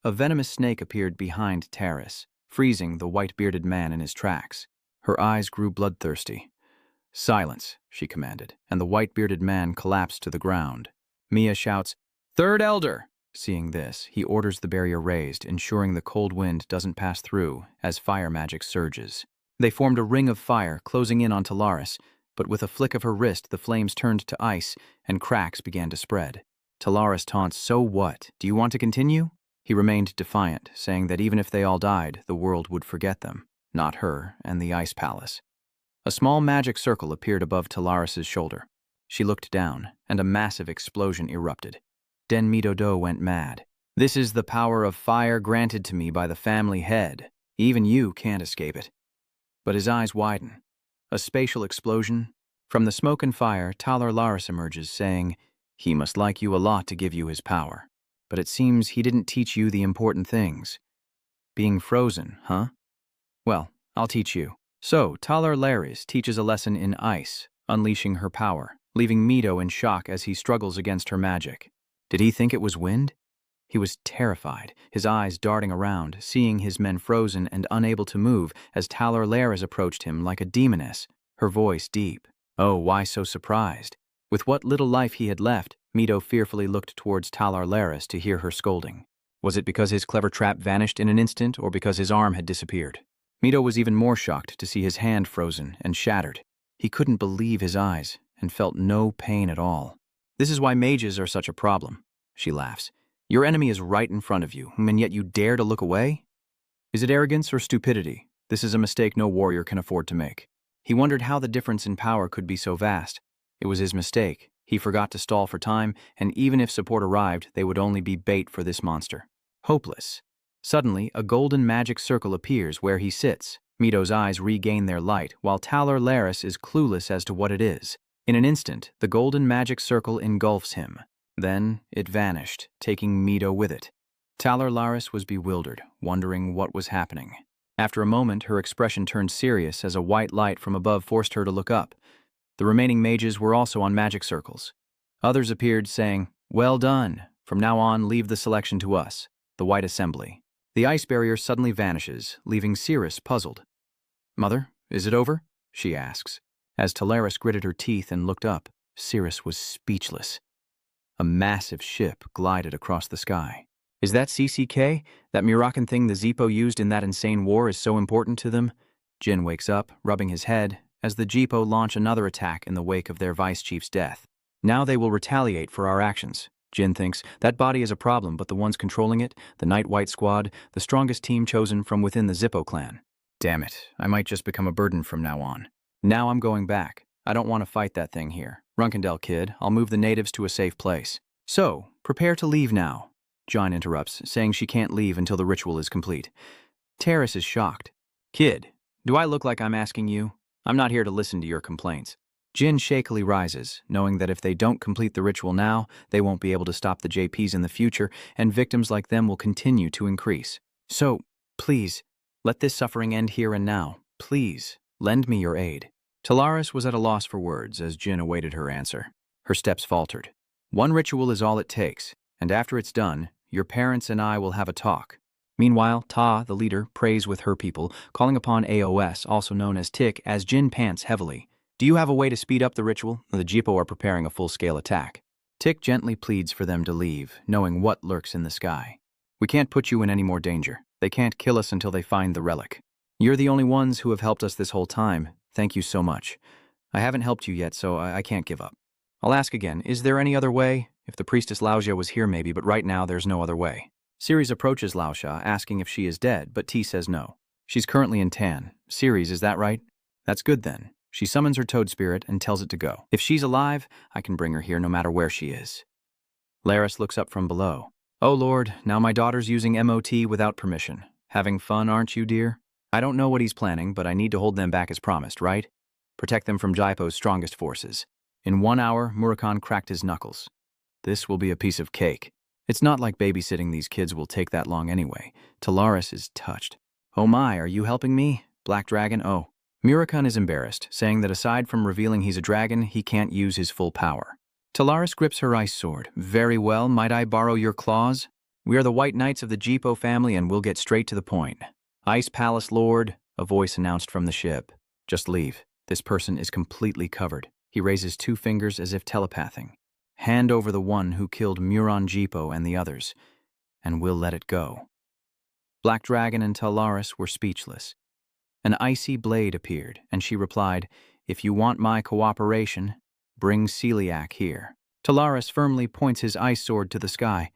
A venomous snake appeared behind Taris, freezing the white-bearded man in his tracks. Her eyes grew bloodthirsty. Silence, she commanded, and the white-bearded man collapsed to the ground. Mia shouts, Third Elder! Seeing this, he orders the barrier raised, ensuring the cold wind doesn't pass through as fire magic surges. They formed a ring of fire, closing in on Lawless, but with a flick of her wrist, the flames turned to ice, and cracks began to spread. Lawless taunts, "So what? Do you want to continue?" He remained defiant, saying that even if they all died, the world would forget them, not her and the Ice Palace. A small magic circle appeared above Lawless's shoulder. She looked down, and a massive explosion erupted. Den Midodo went mad. "This is the power of fire granted to me by the family head. Even you can't escape it." But his eyes widen. A spatial explosion. From the smoke and fire, Lawless emerges, saying, "He must like you a lot to give you his power. But it seems he didn't teach you the important things. Being frozen, huh? Well, I'll teach you." So, Lawless teaches a lesson in ice, unleashing her power, leaving Mido in shock as he struggles against her magic. Did he think it was wind? He was terrified, his eyes darting around, seeing his men frozen and unable to move as Lawless approached him like a demoness, her voice deep. Oh, why so surprised? With what little life he had left, Mido fearfully looked towards Lawless to hear her scolding. Was it because his clever trap vanished in an instant, or because his arm had disappeared? Mido was even more shocked to see his hand frozen and shattered. He couldn't believe his eyes, and felt no pain at all. "This is why mages are such a problem," she laughs. "Your enemy is right in front of you, and yet you dare to look away? Is it arrogance or stupidity? This is a mistake no warrior can afford to make." He wondered how the difference in power could be so vast. It was his mistake. He forgot to stall for time, and even if support arrived, they would only be bait for this monster. Hopeless. Suddenly, a golden magic circle appears where he sits. Mido's eyes regain their light, while Lawless is clueless as to what it is. In an instant, the golden magic circle engulfs him. Then it vanished, taking Mido with it. Lawless was bewildered, wondering what was happening. After a moment, her expression turned serious as a white light from above forced her to look up. The remaining mages were also on magic circles. Others appeared, saying, "Well done. From now on, leave the selection to us, the White Assembly." The ice barrier suddenly vanishes, leaving Cirrus puzzled. "Mother, is it over?" she asks. As Lawless gritted her teeth and looked up, Cirrus was speechless. A massive ship glided across the sky. "Is that CCK? That Moroccan thing the Zippo used in that insane war is so important to them?" Jin wakes up, rubbing his head, as the Jippo launch another attack in the wake of their vice chief's death. "Now they will retaliate for our actions." Jin thinks, that body is a problem, but the ones controlling it, the Night White Squad, the strongest team chosen from within the Zippo clan. Damn it, I might just become a burden from now on. Now I'm going back. I don't want to fight that thing here. Runkendell kid, I'll move the natives to a safe place. "So, prepare to leave now," John interrupts, saying she can't leave until the ritual is complete. Terrace is shocked. "Kid, do I look like I'm asking you? I'm not here to listen to your complaints." Jin shakily rises, knowing that if they don't complete the ritual now, they won't be able to stop the JPs in the future, and victims like them will continue to increase. "So, please, let this suffering end here and now. Please, lend me your aid." Lawless was at a loss for words as Jin awaited her answer. Her steps faltered. "One ritual is all it takes, and after it's done, your parents and I will have a talk." Meanwhile, Ta, the leader, prays with her people, calling upon AOS, also known as Tick, as Jin pants heavily. "Do you have a way to speed up the ritual? The Jippo are preparing a full-scale attack." Tick gently pleads for them to leave, knowing what lurks in the sky. "We can't put you in any more danger. They can't kill us until they find the relic. You're the only ones who have helped us this whole time. Thank you so much. I haven't helped you yet, so I can't give up. I'll ask again, is there any other way? If the priestess Laoxia was here maybe, but right now there's no other way." Ceres approaches Laoxia, asking if she is dead, but T says no. She's currently in Tan. "Ceres, is that right?" "That's good then." She summons her toad spirit and tells it to go. "If she's alive, I can bring her here no matter where she is." Laris looks up from below. "Oh Lord, now my daughter's using MOT without permission. Having fun, aren't you, dear? I don't know what he's planning, but I need to hold them back as promised, right? Protect them from Jaipo's strongest forces." In 1 hour, Murakhan cracked his knuckles. This will be a piece of cake. It's not like babysitting these kids will take that long anyway. Lawless is touched. "Oh my, are you helping me? Black Dragon, oh." Murakhan is embarrassed, saying that aside from revealing he's a dragon, he can't use his full power. Lawless grips her ice sword. "Very well, might I borrow your claws? We are the White Knights of the Jippo family and we'll get straight to the point." "Ice Palace Lord," a voice announced from the ship. "Just leave. This person is completely covered." He raises 2 fingers as if telepathing. "Hand over the one who killed Muron Jippo and the others, and we'll let it go." Black Dragon and Lawless were speechless. An icy blade appeared, and she replied, "If you want my cooperation, bring Celiac here." Talaris firmly points his ice sword to the sky.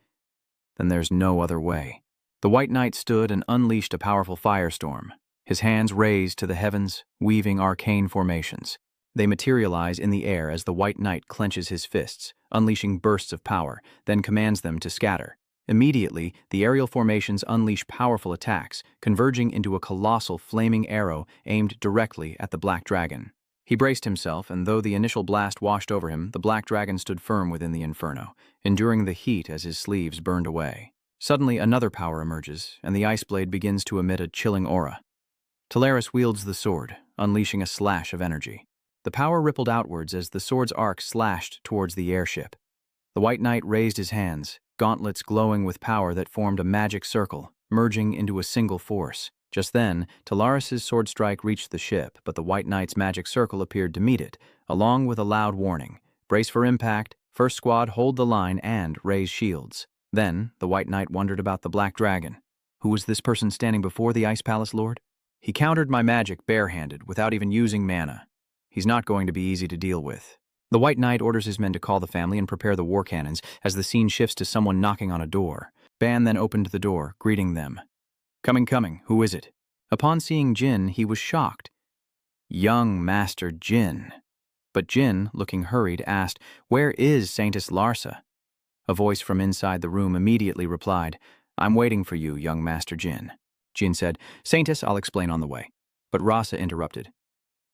Then there's no other way. The White Knight stood and unleashed a powerful firestorm, his hands raised to the heavens, weaving arcane formations. They materialize in the air as the White Knight clenches his fists, unleashing bursts of power, then commands them to scatter. Immediately, the aerial formations unleash powerful attacks, converging into a colossal flaming arrow aimed directly at the Black Dragon. He braced himself, and though the initial blast washed over him, the Black Dragon stood firm within the inferno, enduring the heat as his sleeves burned away. Suddenly, another power emerges, and the ice blade begins to emit a chilling aura. Talaris wields the sword, unleashing a slash of energy. The power rippled outwards as the sword's arc slashed towards the airship. The White Knight raised his hands, gauntlets glowing with power that formed a magic circle, merging into a single force. Just then, Talaris's sword strike reached the ship, but the White Knight's magic circle appeared to meet it, along with a loud warning. "Brace for impact, first squad hold the line and raise shields." Then, the White Knight wondered about the Black Dragon. Who was this person standing before the Ice Palace Lord? "He countered my magic barehanded, without even using mana. He's not going to be easy to deal with." The White Knight orders his men to call the family and prepare the war cannons as the scene shifts to someone knocking on a door. Ban then opened the door, greeting them. Coming, who is it?" Upon seeing Jin, he was shocked. Young Master Jin. But Jin, looking hurried, asked, "Where is Saintess Larsa?" A voice from inside the room immediately replied, "I'm waiting for you, young Master Jin." Jin said, "Saintess, I'll explain on the way." But Rasa interrupted.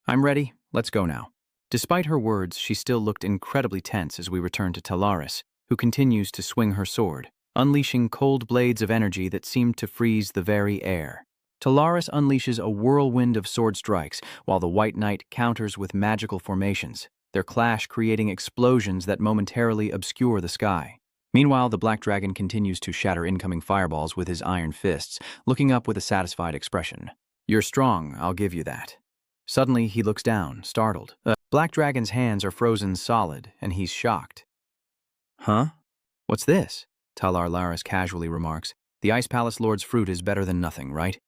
"I'm ready, let's go now." Despite her words, she still looked incredibly tense as we return to Talaris, who continues to swing her sword, unleashing cold blades of energy that seem to freeze the very air. Talaris unleashes a whirlwind of sword strikes, while the White Knight counters with magical formations, their clash creating explosions that momentarily obscure the sky. Meanwhile, the Black Dragon continues to shatter incoming fireballs with his iron fists, looking up with a satisfied expression. "You're strong, I'll give you that." Suddenly, he looks down, startled. Black Dragon's hands are frozen solid, and he's shocked. "Huh? What's this?" Talar Laris casually remarks. "The Ice Palace Lord's fruit is better than nothing, right?"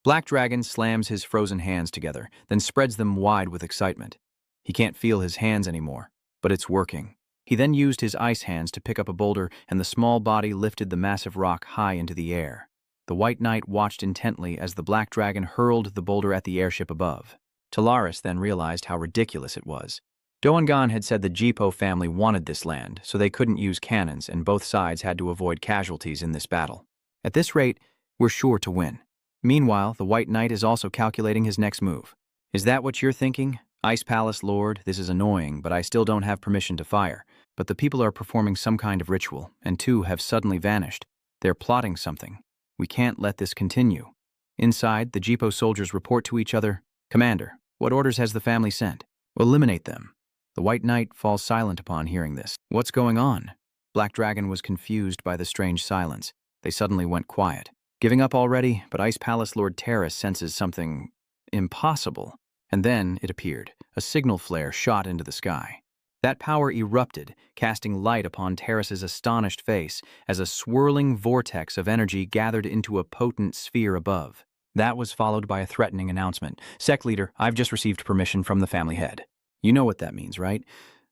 Black Dragon slams his frozen hands together, then spreads them wide with excitement. He can't feel his hands anymore, but it's working. He then used his ice hands to pick up a boulder, and the small body lifted the massive rock high into the air. The White Knight watched intently as the Black Dragon hurled the boulder at the airship above. Talaris then realized how ridiculous it was. Doangan had said the Jipo family wanted this land, so they couldn't use cannons, and both sides had to avoid casualties in this battle. At this rate, we're sure to win. Meanwhile, the White Knight is also calculating his next move. "Is that what you're thinking? Ice Palace Lord, this is annoying, but I still don't have permission to fire. But the people are performing some kind of ritual, and two have suddenly vanished. They're plotting something. We can't let this continue." Inside, the Jipo soldiers report to each other, "Commander, what orders has the family sent?" "Eliminate them." The White Knight falls silent upon hearing this. "What's going on?" Black Dragon was confused by the strange silence. They suddenly went quiet. "Giving up already?" But Ice Palace Lord Terrace senses something impossible. And then it appeared. A signal flare shot into the sky. That power erupted, casting light upon Terrace's astonished face as a swirling vortex of energy gathered into a potent sphere above. That was followed by a threatening announcement. "Sec Leader, I've just received permission from the family head. You know what that means, right?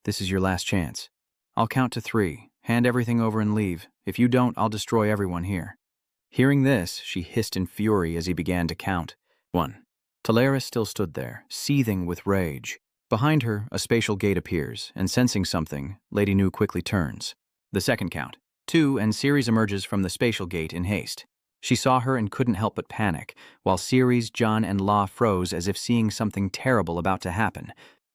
This is your last chance. I'll count to 3. Hand everything over and leave. If you don't, I'll destroy everyone here." Hearing this, she hissed in fury as he began to count. 1. Talaris still stood there, seething with rage. Behind her, a spatial gate appears, and sensing something, Lady Nu quickly turns. The second count. 2, and Ceres emerges from the spatial gate in haste. She saw her and couldn't help but panic, while Ceres, John, and La froze as if seeing something terrible about to happen.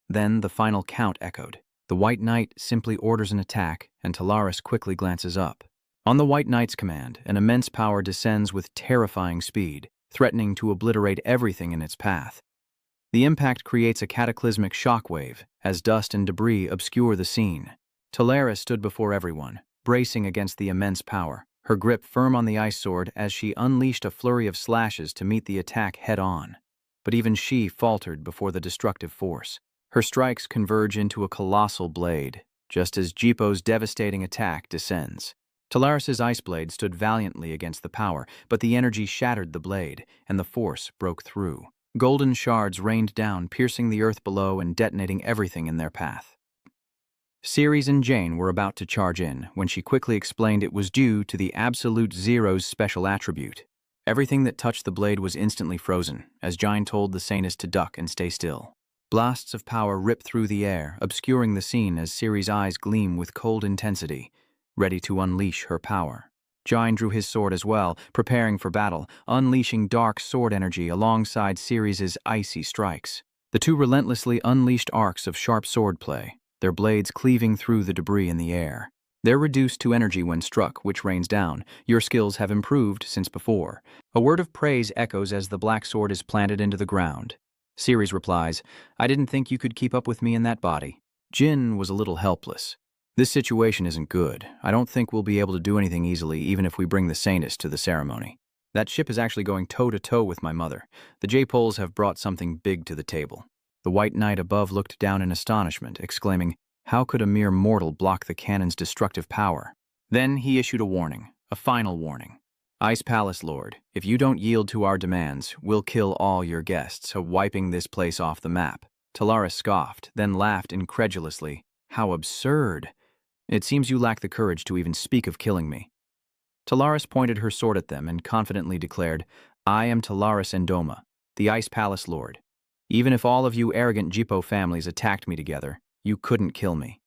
Then the final count echoed. The White Knight simply orders an attack, and Talaris quickly glances up. On the White Knight's command, an immense power descends with terrifying speed, threatening to obliterate everything in its path. The impact creates a cataclysmic shockwave, as dust and debris obscure the scene. Talaris stood before everyone, bracing against the immense power, her grip firm on the ice sword as she unleashed a flurry of slashes to meet the attack head-on. But even she faltered before the destructive force. Her strikes converge into a colossal blade, just as Jipo's devastating attack descends. Talaris's ice blade stood valiantly against the power, but the energy shattered the blade, and the force broke through. Golden shards rained down, piercing the earth below and detonating everything in their path. Ceres and Jane were about to charge in when she quickly explained it was due to the Absolute Zero's special attribute. Everything that touched the blade was instantly frozen, as Jane told the Saintess to duck and stay still. Blasts of power rip through the air, obscuring the scene as Ceres' eyes gleam with cold intensity, ready to unleash her power. Jane drew his sword as well, preparing for battle, unleashing dark sword energy alongside Ceres' icy strikes. The two relentlessly unleashed arcs of sharp swordplay, their blades cleaving through the debris in the air. They're reduced to energy when struck, which rains down. Your skills have improved since before. A word of praise echoes as the black sword is planted into the ground. Ceres replies, I didn't think you could keep up with me in that body. Jin was a little helpless. This situation isn't good. I don't think we'll be able to do anything easily, even if we bring the Saintess to the ceremony. That ship is actually going toe-to-toe with my mother. The J-Poles have brought something big to the table. The White Knight above looked down in astonishment, exclaiming, how could a mere mortal block the cannon's destructive power? Then he issued a warning, a final warning. Ice Palace Lord, if you don't yield to our demands, we'll kill all your guests, wiping this place off the map. Talaris scoffed, then laughed incredulously. How absurd! It seems you lack the courage to even speak of killing me. Talaris pointed her sword at them and confidently declared, I am Talaris Endoma, the Ice Palace Lord. Even if all of you arrogant Jippo families attacked me together, you couldn't kill me.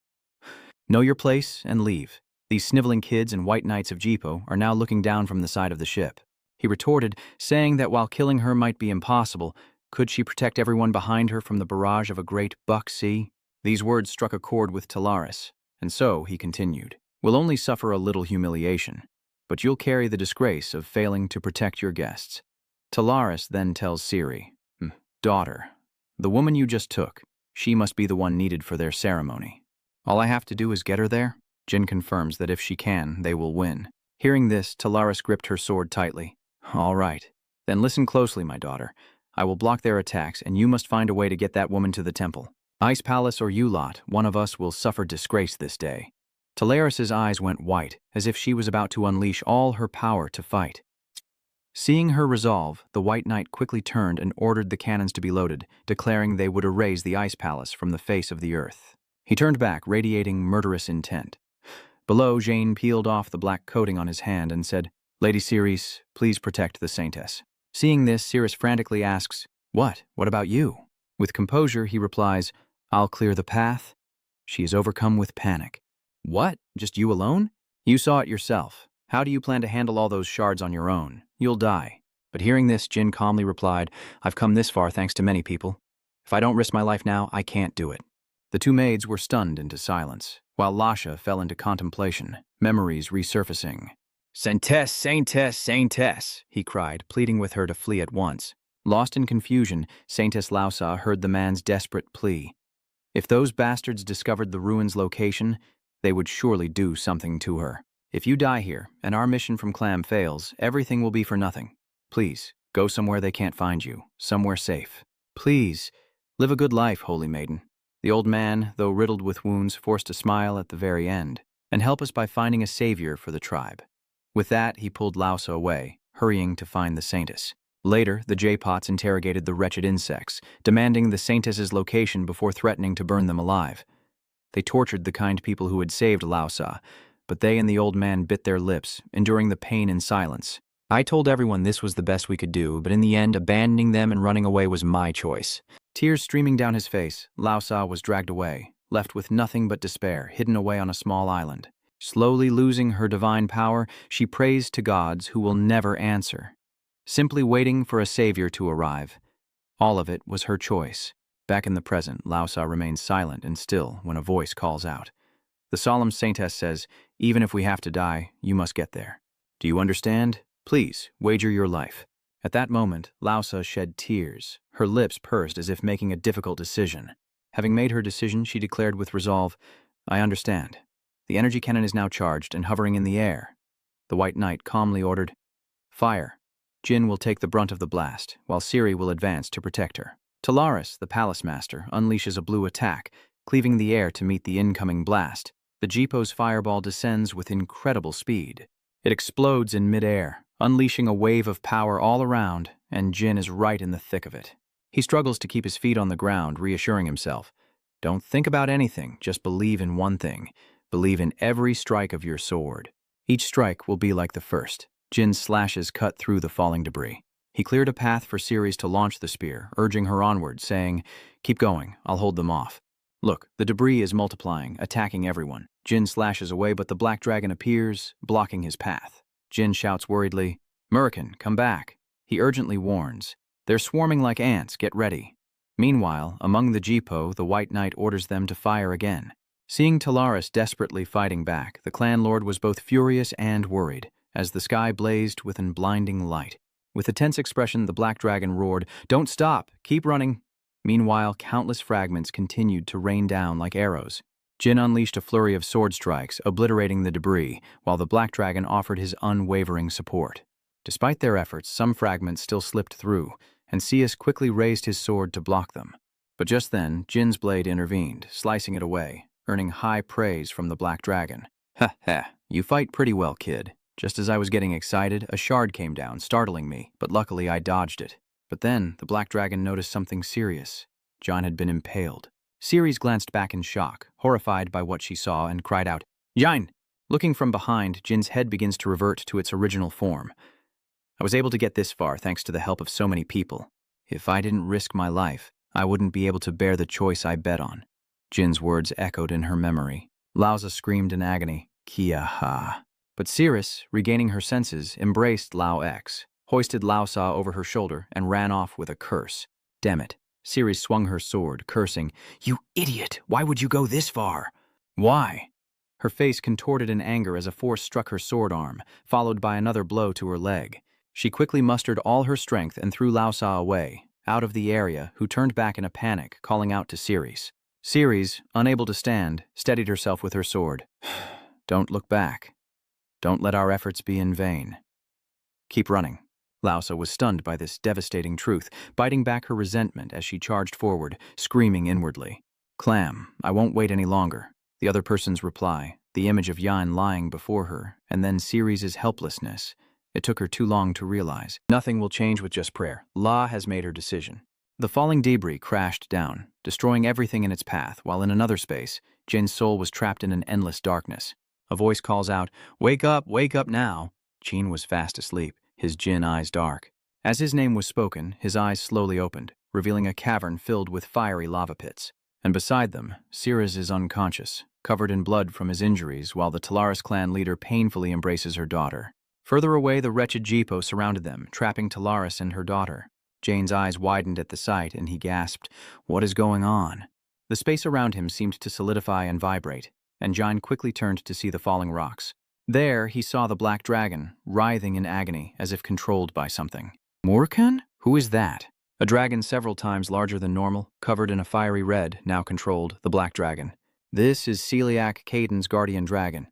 Know your place and leave. These sniveling kids and white knights of Jippo are now looking down from the side of the ship. He retorted, saying that while killing her might be impossible, could she protect everyone behind her from the barrage of a great buck sea? These words struck a chord with Talaris, and so he continued, we'll only suffer a little humiliation, but you'll carry the disgrace of failing to protect your guests. Talaris then tells Ceres, daughter, the woman you just took, she must be the one needed for their ceremony. All I have to do is get her there? Jin confirms that if she can, they will win. Hearing this, Talaris gripped her sword tightly. All right. Then listen closely, my daughter. I will block their attacks, and you must find a way to get that woman to the temple. Ice Palace or you lot, one of us will suffer disgrace this day. Talaris's eyes went white, as if she was about to unleash all her power to fight. Seeing her resolve, the White Knight quickly turned and ordered the cannons to be loaded, declaring they would erase the Ice Palace from the face of the earth. He turned back, radiating murderous intent. Below, Jane peeled off the black coating on his hand and said, Lady Ceres, please protect the Saintess. Seeing this, Ceres frantically asks, What about you? With composure, he replies, I'll clear the path. She is overcome with panic. What? Just you alone? You saw it yourself. How do you plan to handle all those shards on your own? You'll die. But hearing this, Jin calmly replied, I've come this far thanks to many people. If I don't risk my life now, I can't do it. The two maids were stunned into silence, while Lasha fell into contemplation, memories resurfacing. Saintess, Saintess, Saintess, he cried, pleading with her to flee at once. Lost in confusion, Saintess Lausa heard the man's desperate plea. If those bastards discovered the ruin's location, they would surely do something to her. If you die here, and our mission from Clam fails, everything will be for nothing. Please, go somewhere they can't find you, somewhere safe. Please, live a good life, holy maiden. The old man, though riddled with wounds, forced a smile at the very end, and help us by finding a savior for the tribe. With that, he pulled Lausa away, hurrying to find the Saintess. Later, the J-Pots interrogated the wretched insects, demanding the Saintess's location before threatening to burn them alive. They tortured the kind people who had saved Lausa, but they and the old man bit their lips, enduring the pain in silence. I told everyone this was the best we could do, but in the end, abandoning them and running away was my choice. Tears streaming down his face, Lausa was dragged away, left with nothing but despair, hidden away on a small island. Slowly losing her divine power, she prays to gods who will never answer, simply waiting for a savior to arrive. All of it was her choice. Back in the present, Lausa remains silent and still when a voice calls out. The solemn Saintess says, even if we have to die, you must get there. Do you understand? Please, wager your life. At that moment, Lausa shed tears, her lips pursed as if making a difficult decision. Having made her decision, she declared with resolve, I understand. The energy cannon is now charged and hovering in the air. The White Knight calmly ordered, Fire. Jin will take the brunt of the blast, while Ceres will advance to protect her. Talaris, the Palace Master, unleashes a blue attack, cleaving the air to meet the incoming blast. The Jippo's fireball descends with incredible speed. It explodes in midair, unleashing a wave of power all around, and Jin is right in the thick of it. He struggles to keep his feet on the ground, reassuring himself. Don't think about anything, just believe in one thing. Believe in every strike of your sword. Each strike will be like the first. Jin's slashes cut through the falling debris. He cleared a path for Ceres to launch the spear, urging her onward, saying, "Keep going, I'll hold them off." Look, the debris is multiplying, attacking everyone. Jin slashes away, but the black dragon appears, blocking his path. Jin shouts worriedly, "Murican, come back." He urgently warns, "They're swarming like ants, get ready." Meanwhile, among the Jipo, the White Knight orders them to fire again. Seeing Talaris desperately fighting back, the clan lord was both furious and worried, as the sky blazed with an blinding light. With a tense expression, the black dragon roared, "Don't stop, keep running." Meanwhile, countless fragments continued to rain down like arrows. Jin unleashed a flurry of sword strikes, obliterating the debris, while the black dragon offered his unwavering support. Despite their efforts, some fragments still slipped through, and Ceus quickly raised his sword to block them. But just then, Jin's blade intervened, slicing it away, earning high praise from the black dragon. "Ha ha, you fight pretty well, kid." Just as I was getting excited, a shard came down, startling me, but luckily I dodged it. But then, the black dragon noticed something serious. John had been impaled. Ceres glanced back in shock, horrified by what she saw, and cried out, "Jin!" Looking from behind, Jin's head begins to revert to its original form. I was able to get this far thanks to the help of so many people. If I didn't risk my life, I wouldn't be able to bear the choice I bet on. Jin's words echoed in her memory. Lausa screamed in agony, "Kia ha." But Ceres, regaining her senses, embraced Lao X, hoisted Lausa over her shoulder, and ran off with a curse. Damn it. Ceres swung her sword, cursing, "You idiot! Why would you go this far?" "Why?" Her face contorted in anger as a force struck her sword arm, followed by another blow to her leg. She quickly mustered all her strength and threw Lausa away, out of the area, who turned back in a panic, calling out to Ceres. Ceres, unable to stand, steadied herself with her sword. "Don't look back. Don't let our efforts be in vain. Keep running." Lausa was stunned by this devastating truth, biting back her resentment as she charged forward, screaming inwardly. "Clam, I won't wait any longer." The other person's reply, the image of Yin lying before her, and then Ceres' helplessness. It took her too long to realize. Nothing will change with just prayer. La has made her decision. The falling debris crashed down, destroying everything in its path, while in another space, Jin's soul was trapped in an endless darkness. A voice calls out, wake up now." Jin was fast asleep, his Jin eyes dark. As his name was spoken, his eyes slowly opened, revealing a cavern filled with fiery lava pits. And beside them, Ceres is unconscious, covered in blood from his injuries, while the Talaris clan leader painfully embraces her daughter. Further away, the wretched Jipo surrounded them, trapping Talaris and her daughter. Jane's eyes widened at the sight, and he gasped, "What is going on?" The space around him seemed to solidify and vibrate, and Jin quickly turned to see the falling rocks. There, he saw the black dragon, writhing in agony, as if controlled by something. "Murican? Who is that?" A dragon several times larger than normal, covered in a fiery red, now controlled the black dragon. "This is Celiac Caden's guardian dragon.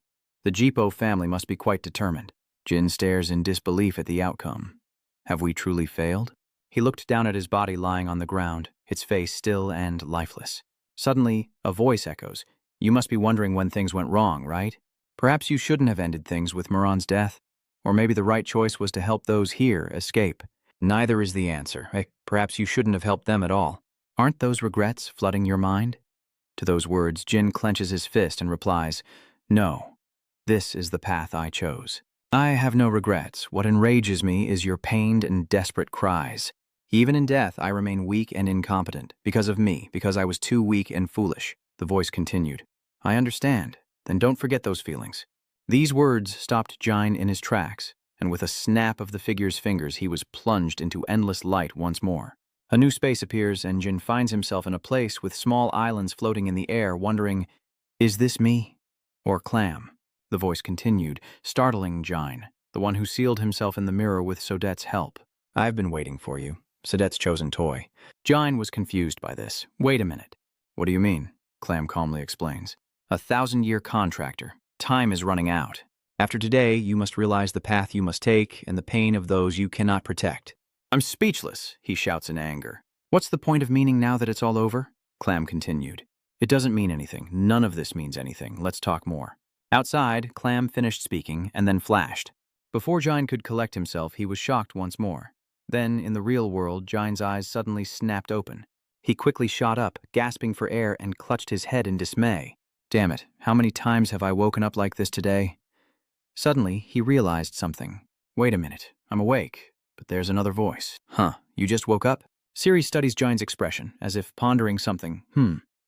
The Jipo family must be quite determined." Jin stares in disbelief at the outcome. Have we truly failed? He looked down at his body lying on the ground, its face still and lifeless. Suddenly, a voice echoes, "You must be wondering when things went wrong, right? Perhaps you shouldn't have ended things with Muran's death. Or maybe the right choice was to help those here escape. Neither is the answer. Perhaps you shouldn't have helped them at all. Aren't those regrets flooding your mind?" To those words, Jin clenches his fist and replies, "No. This is the path I chose. I have no regrets. What enrages me is your pained and desperate cries. Even in death, I remain weak and incompetent. Because of me, because I was too weak and foolish." The voice continued, "I understand. Then don't forget those feelings." These words stopped Jin in his tracks, and with a snap of the figure's fingers, he was plunged into endless light once more. A new space appears, and Jin finds himself in a place with small islands floating in the air, wondering, "Is this me? Or Clam?" The voice continued, startling Jin, the one who sealed himself in the mirror with Sodette's help. "I've been waiting for you. Sodette's chosen toy." Jin was confused by this. "Wait a minute." "What do you mean?" Clam calmly explains. "A 1,000-year contractor. Time is running out. After today, you must realize the path you must take and the pain of those you cannot protect." "I'm speechless," he shouts in anger. "What's the point of meaning now that it's all over?" Clam continued. "It doesn't mean anything. None of this means anything. Let's talk more." Outside, Clam finished speaking and then flashed. Before Jin could collect himself, he was shocked once more. Then, in the real world, Jine's eyes suddenly snapped open. He quickly shot up, gasping for air, and clutched his head in dismay. Damn it, how many times have I woken up like this today? Suddenly, he realized something. Wait a minute, I'm awake, but there's another voice. Huh, you just woke up? Siri studies Jine's expression, as if pondering something.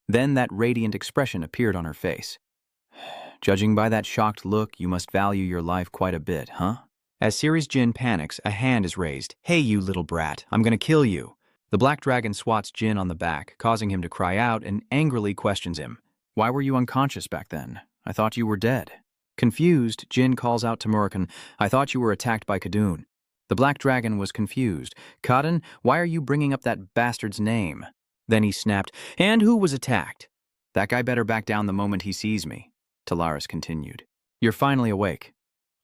Then that radiant expression appeared on her face. Judging by that shocked look, you must value your life quite a bit, huh? As Siri's Jin panics, a hand is raised. Hey, you little brat, I'm gonna kill you. The black dragon swats Jin on the back, causing him to cry out and angrily questions him. Why were you unconscious back then? I thought you were dead. Confused, Jin calls out to Murakun, I thought you were attacked by Kadun. The black dragon was confused. Kadun, why are you bringing up that bastard's name? Then he snapped, and who was attacked? That guy better back down the moment he sees me. Talaris continued. You're finally awake.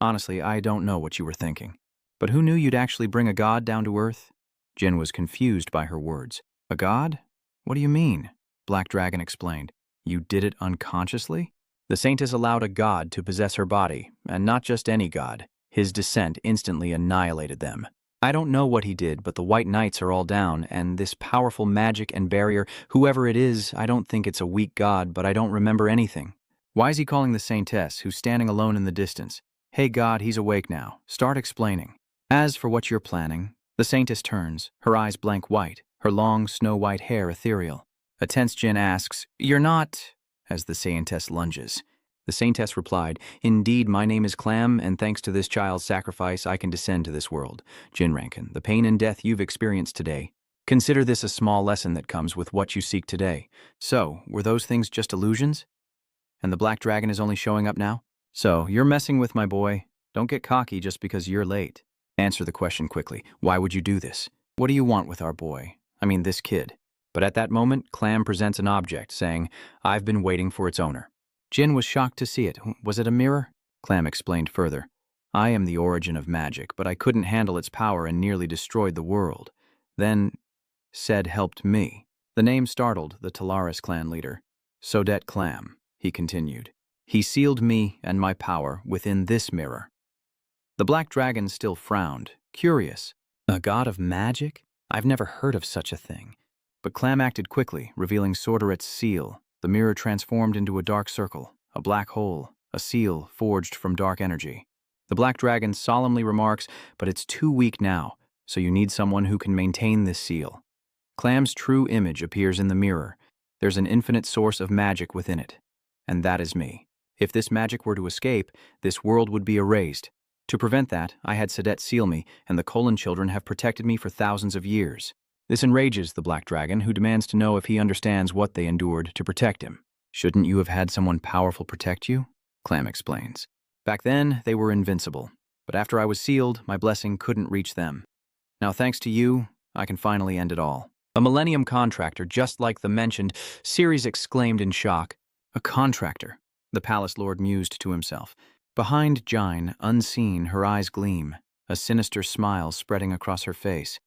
Honestly, I don't know what you were thinking. But who knew you'd actually bring a god down to earth? Jin was confused by her words. A god? What do you mean? Black Dragon explained. You did it unconsciously? The saintess allowed a god to possess her body, and not just any god. His descent instantly annihilated them. I don't know what he did, but the White Knights are all down, and this powerful magic and barrier, whoever it is, I don't think it's a weak god, but I don't remember anything. Why is he calling the saintess, who's standing alone in the distance? Hey God, he's awake now. Start explaining. As for what you're planning, the saintess turns, her eyes blank white, her long snow-white hair ethereal. A tense Jin asks, You're not... as the saintess lunges. The saintess replied, Indeed, my name is Clam, and thanks to this child's sacrifice, I can descend to this world. Jin Rankin, the pain and death you've experienced today, consider this a small lesson that comes with what you seek today. So, were those things just illusions? And the black dragon is only showing up now? So, you're messing with my boy. Don't get cocky just because you're late. Answer the question quickly. Why would you do this? What do you want with our boy? I mean, this kid. But at that moment, Clam presents an object, saying, I've been waiting for its owner. Jin was shocked to see it. Was it a mirror? Clam explained further. I am the origin of magic, but I couldn't handle its power and nearly destroyed the world. Then, Sed helped me. The name startled the Talaris clan leader. Sodet Clam, he continued. He sealed me and my power within this mirror. The black dragon still frowned, curious. A god of magic? I've never heard of such a thing. But Clam acted quickly, revealing Sorderet's seal. The mirror transformed into a dark circle, a black hole, a seal forged from dark energy. The black dragon solemnly remarks, but it's too weak now, so you need someone who can maintain this seal. Clam's true image appears in the mirror. There's an infinite source of magic within it. And that is me. If this magic were to escape, this world would be erased. To prevent that, I had Sadet seal me, and the Conin children have protected me for thousands of years. This enrages the black dragon, who demands to know if he understands what they endured to protect him. Shouldn't you have had someone powerful protect you? Clam explains. Back then, they were invincible. But after I was sealed, my blessing couldn't reach them. Now, thanks to you, I can finally end it all. A Millennium contractor, just like the mentioned, Ceres exclaimed in shock. A contractor, the palace lord mused to himself. Behind Jine, unseen, her eyes gleam, a sinister smile spreading across her face.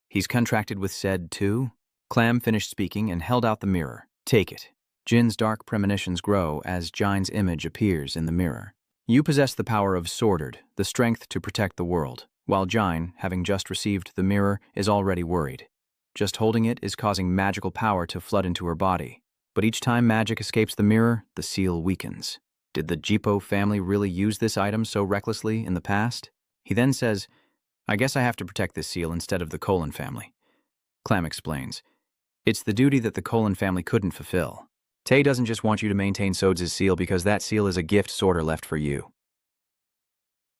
He's contracted with Sed, too? Clam finished speaking and held out the mirror. Take it. Jin's dark premonitions grow as Jine's image appears in the mirror. You possess the power of Swordard, the strength to protect the world, while Jine, having just received the mirror, is already worried. Just holding it is causing magical power to flood into her body. But each time magic escapes the mirror, the seal weakens. Did the Jipo family really use this item so recklessly in the past? He then says, I guess I have to protect this seal instead of the Conin family. Clam explains. It's the duty that the Conin family couldn't fulfill. Tay doesn't just want you to maintain Sodes' seal because that seal is a gift Sorter left for you.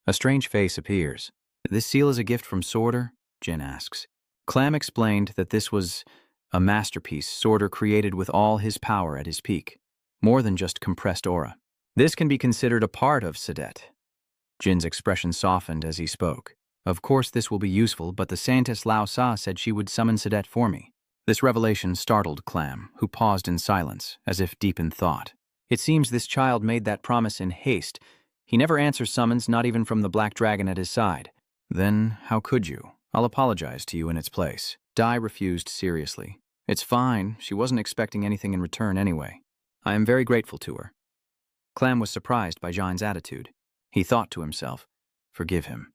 A strange face appears. This seal is a gift from Sorter? Jin asks. Clam explained that this was a masterpiece Sorter created with all his power at his peak. More than just compressed aura. This can be considered a part of Sadet. Jin's expression softened as he spoke. Of course this will be useful, but the Saintess Lao Sa said she would summon Sadet for me. This revelation startled Clam, who paused in silence, as if deep in thought. It seems this child made that promise in haste. He never answers summons, not even from the black dragon at his side. Then, how could you? I'll apologize to you in its place. Dai refused seriously. It's fine, she wasn't expecting anything in return anyway. I am very grateful to her. Clam was surprised by Jine's attitude. He thought to himself, forgive him.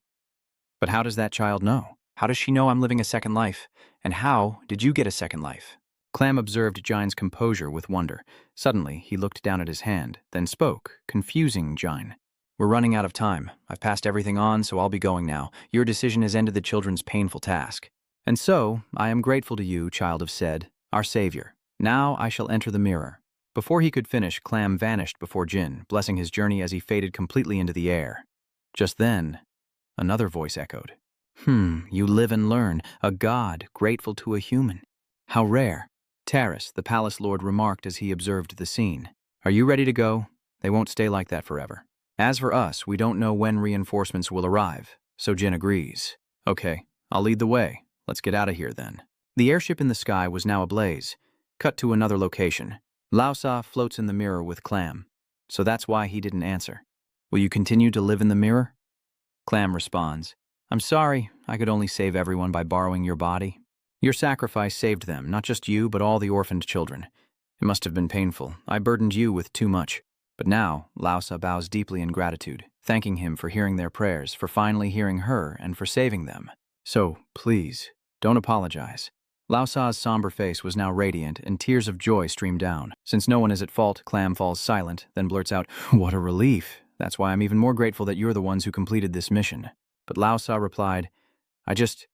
But how does that child know? How does she know I'm living a second life? And how did you get a second life? Clam observed Jine's composure with wonder. Suddenly, he looked down at his hand, then spoke, confusing Jine. We're running out of time. I've passed everything on, so I'll be going now. Your decision has ended the children's painful task. And so, I am grateful to you, child of Sed, our savior. Now I shall enter the mirror. Before he could finish, Clam vanished before Jin, blessing his journey as he faded completely into the air. Just then, another voice echoed. You live and learn, a god grateful to a human. How rare. Taris, the palace lord, remarked as he observed the scene. Are you ready to go? They won't stay like that forever. As for us, we don't know when reinforcements will arrive, so Jin agrees. Okay, I'll lead the way. Let's get out of here then. The airship in the sky was now ablaze. Cut to another location. Lausa floats in the mirror with Clam. So that's why he didn't answer. Will you continue to live in the mirror? Clam responds. I'm sorry, I could only save everyone by borrowing your body. Your sacrifice saved them, not just you, but all the orphaned children. It must have been painful. I burdened you with too much. But now, Lausa bows deeply in gratitude, thanking him for hearing their prayers, for finally hearing her, and for saving them. So, please, don't apologize. Lausa's somber face was now radiant, and tears of joy streamed down. Since no one is at fault, Clam falls silent, then blurts out, What a relief. That's why I'm even more grateful that you're the ones who completed this mission. But Lausa replied, I just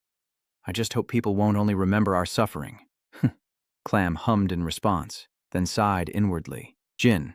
hope people won't only remember our suffering. Clam hummed in response, then sighed inwardly. Jin,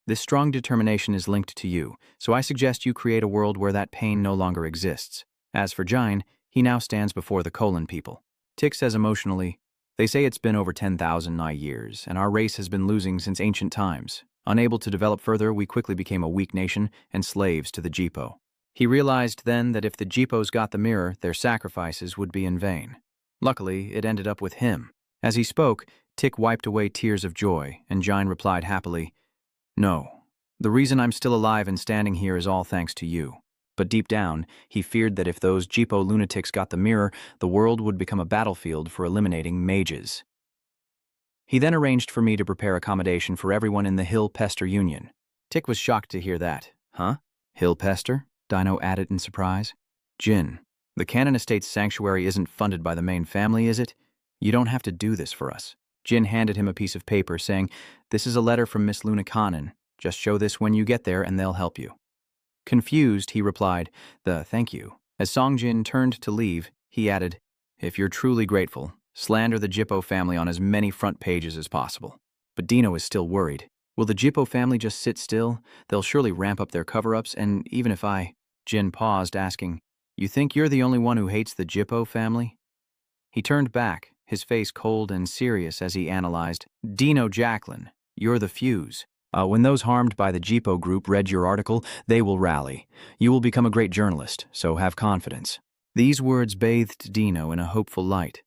this strong determination is linked to you, so I suggest you create a world where that pain no longer exists. As for Jine, he now stands before the Conin people. Tick says emotionally, They say it's been over 10,000 years, and our race has been losing since ancient times. Unable to develop further, we quickly became a weak nation and slaves to the Jipo. He realized then that if the Jipos got the mirror, their sacrifices would be in vain. Luckily, it ended up with him. As he spoke, Tick wiped away tears of joy, and Jine replied happily, No, the reason I'm still alive and standing here is all thanks to you. But deep down, he feared that if those Jipo lunatics got the mirror, the world would become a battlefield for eliminating mages. He then arranged for me to prepare accommodation for everyone in the Hill Pester Union. Tick was shocked to hear that. Huh? Hill Pester? Dino added in surprise. Jin, the Canon Estate's sanctuary isn't funded by the main family, is it? You don't have to do this for us. Jin handed him a piece of paper saying, This is a letter from Miss Luna Conin. Just show this when you get there and they'll help you. Confused, he replied, Thank you. As Songjin turned to leave, he added, If you're truly grateful, slander the Jippo family on as many front pages as possible. But Dino is still worried. Will the Jippo family just sit still? They'll surely ramp up their cover-ups, and even if Jin paused, asking, You think you're the only one who hates the Jippo family? He turned back, his face cold and serious as he analyzed, Dino Jacqueline, you're the fuse. When those harmed by the Jippo group read your article, they will rally. You will become a great journalist, so have confidence. These words bathed Dino in a hopeful light.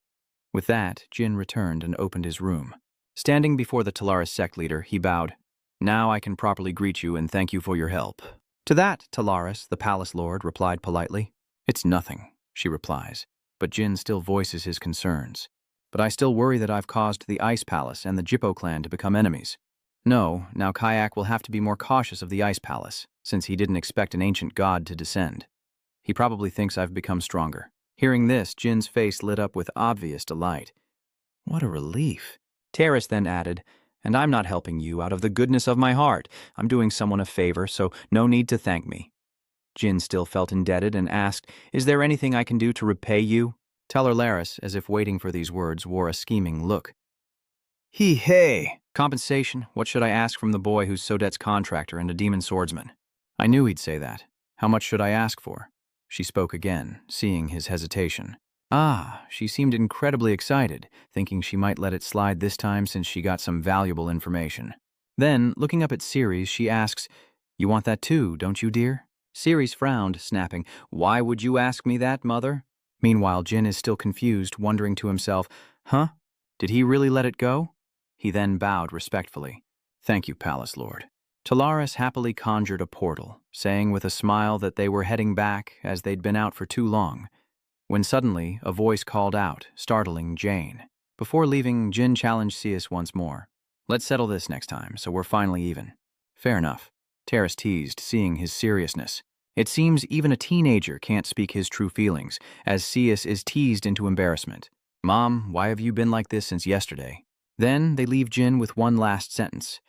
With that, Jin returned and opened his room. Standing before the Talaris sect leader, he bowed. Now I can properly greet you and thank you for your help. To that, Talaris, the palace lord, replied politely. It's nothing, she replies, but Jin still voices his concerns. But I still worry that I've caused the Ice Palace and the Jippo clan to become enemies. No, now Kayak will have to be more cautious of the Ice Palace, since he didn't expect an ancient god to descend. He probably thinks I've become stronger. Hearing this, Jin's face lit up with obvious delight. What a relief. Taris then added, And I'm not helping you out of the goodness of my heart. I'm doing someone a favor, so no need to thank me. Jin still felt indebted and asked, Is there anything I can do to repay you? Laris, as if waiting for these words, wore a scheming look. Hey! Compensation? What should I ask from the boy who's Sodet's contractor and a demon swordsman? I knew he'd say that. How much should I ask for? She spoke again, seeing his hesitation. She seemed incredibly excited, thinking she might let it slide this time since she got some valuable information. Then, looking up at Ceres, she asks, You want that too, don't you, dear? Ceres frowned, snapping, Why would you ask me that, mother? Meanwhile, Jin is still confused, wondering to himself, Huh? Did he really let it go? He then bowed respectfully. Thank you, Palace Lord. Talaris happily conjured a portal, saying with a smile that they were heading back as they'd been out for too long, when suddenly a voice called out, startling Jane. Before leaving, Jin challenged Cius once more. Let's settle this next time, so we're finally even. Fair enough. Taris teased, seeing his seriousness. It seems even a teenager can't speak his true feelings, as Cius is teased into embarrassment. Mom, why have you been like this since yesterday? Then they leave Jin with one last sentence.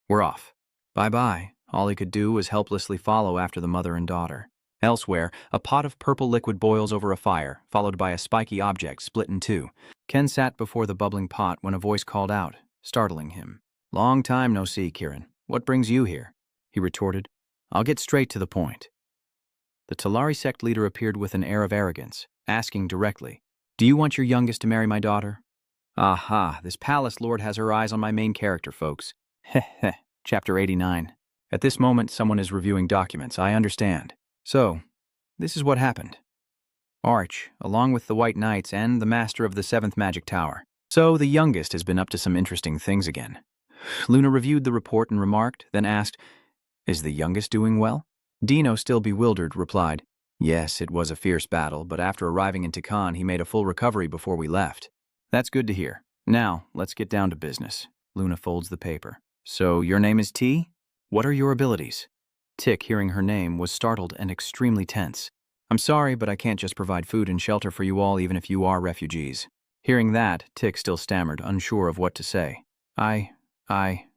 We're off. Bye-bye. All he could do was helplessly follow after the mother and daughter. Elsewhere, a pot of purple liquid boils over a fire, followed by a spiky object split in two. Ken sat before the bubbling pot when a voice called out, startling him. Long time no see, Kirin. What brings you here? He retorted. I'll get straight to the point. The Talari sect leader appeared with an air of arrogance, asking directly, Do you want your youngest to marry my daughter? Aha, this palace lord has her eyes on my main character, folks. Heh heh. Chapter 89. At this moment, someone is reviewing documents, I understand. So, this is what happened. Arch, along with the White Knights and the Master of the Seventh Magic Tower. So, the youngest has been up to some interesting things again. Luna reviewed the report and remarked, then asked, Is the youngest doing well? Dino, still bewildered, replied, Yes, it was a fierce battle, but after arriving in Tikan, he made a full recovery before we left. That's good to hear. Now, let's get down to business. Luna folds the paper. So, your name is T? What are your abilities? Tick, hearing her name, was startled and extremely tense. I'm sorry, but I can't just provide food and shelter for you all even if you are refugees. Hearing that, Tick still stammered, unsure of what to say.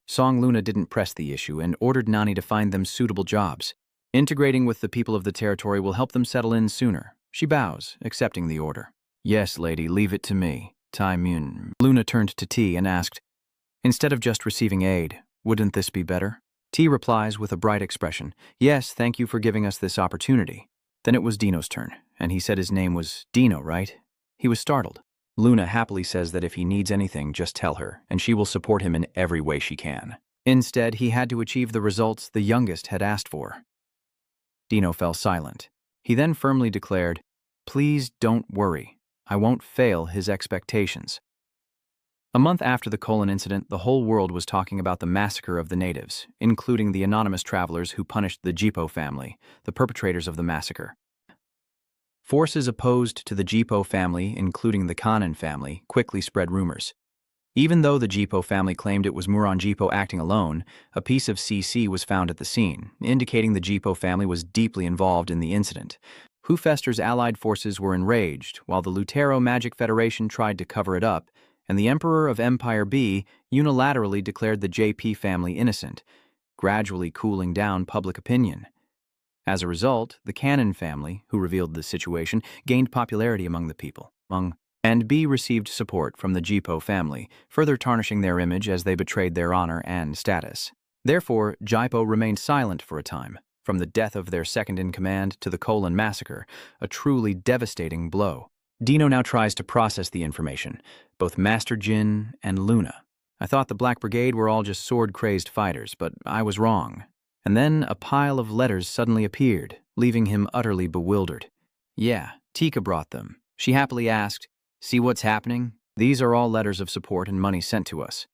Song Luna didn't press the issue and ordered Nani to find them suitable jobs. Integrating with the people of the territory will help them settle in sooner. She bows, accepting the order. Yes, lady, leave it to me. Tai Mun. Luna turned to T and asked, Instead of just receiving aid, wouldn't this be better? T replies with a bright expression, Yes, thank you for giving us this opportunity. Then it was Dino's turn, and he said his name was Dino, right? He was startled. Luna happily says that if he needs anything, just tell her, and she will support him in every way she can. Instead, he had to achieve the results the youngest had asked for. Dino fell silent. He then firmly declared, Please don't worry. I won't fail his expectations. A month after the Conin incident, the whole world was talking about the massacre of the natives, including the anonymous travelers who punished the Jipo family, the perpetrators of the massacre. Forces opposed to the Jipo family, including the Conin family, quickly spread rumors. Even though the Jipo family claimed it was Muron Jipo acting alone, a piece of CC was found at the scene, indicating the Jipo family was deeply involved in the incident. Hufester's allied forces were enraged, while the Lutero Magic Federation tried to cover it up, and the Emperor of Empire B unilaterally declared the JP family innocent, gradually cooling down public opinion. As a result, the Canon family, who revealed the situation, gained popularity among the people, and B received support from the Jipo family, further tarnishing their image as they betrayed their honor and status. Therefore, Jipo remained silent for a time, from the death of their second-in-command to the Conin massacre, a truly devastating blow. Dino now tries to process the information, both Master Jin and Luna. I thought the Black Brigade were all just sword-crazed fighters, but I was wrong. And then a pile of letters suddenly appeared, leaving him utterly bewildered. Yeah, Tika brought them. She happily asked, See what's happening? These are all letters of support and money sent to us.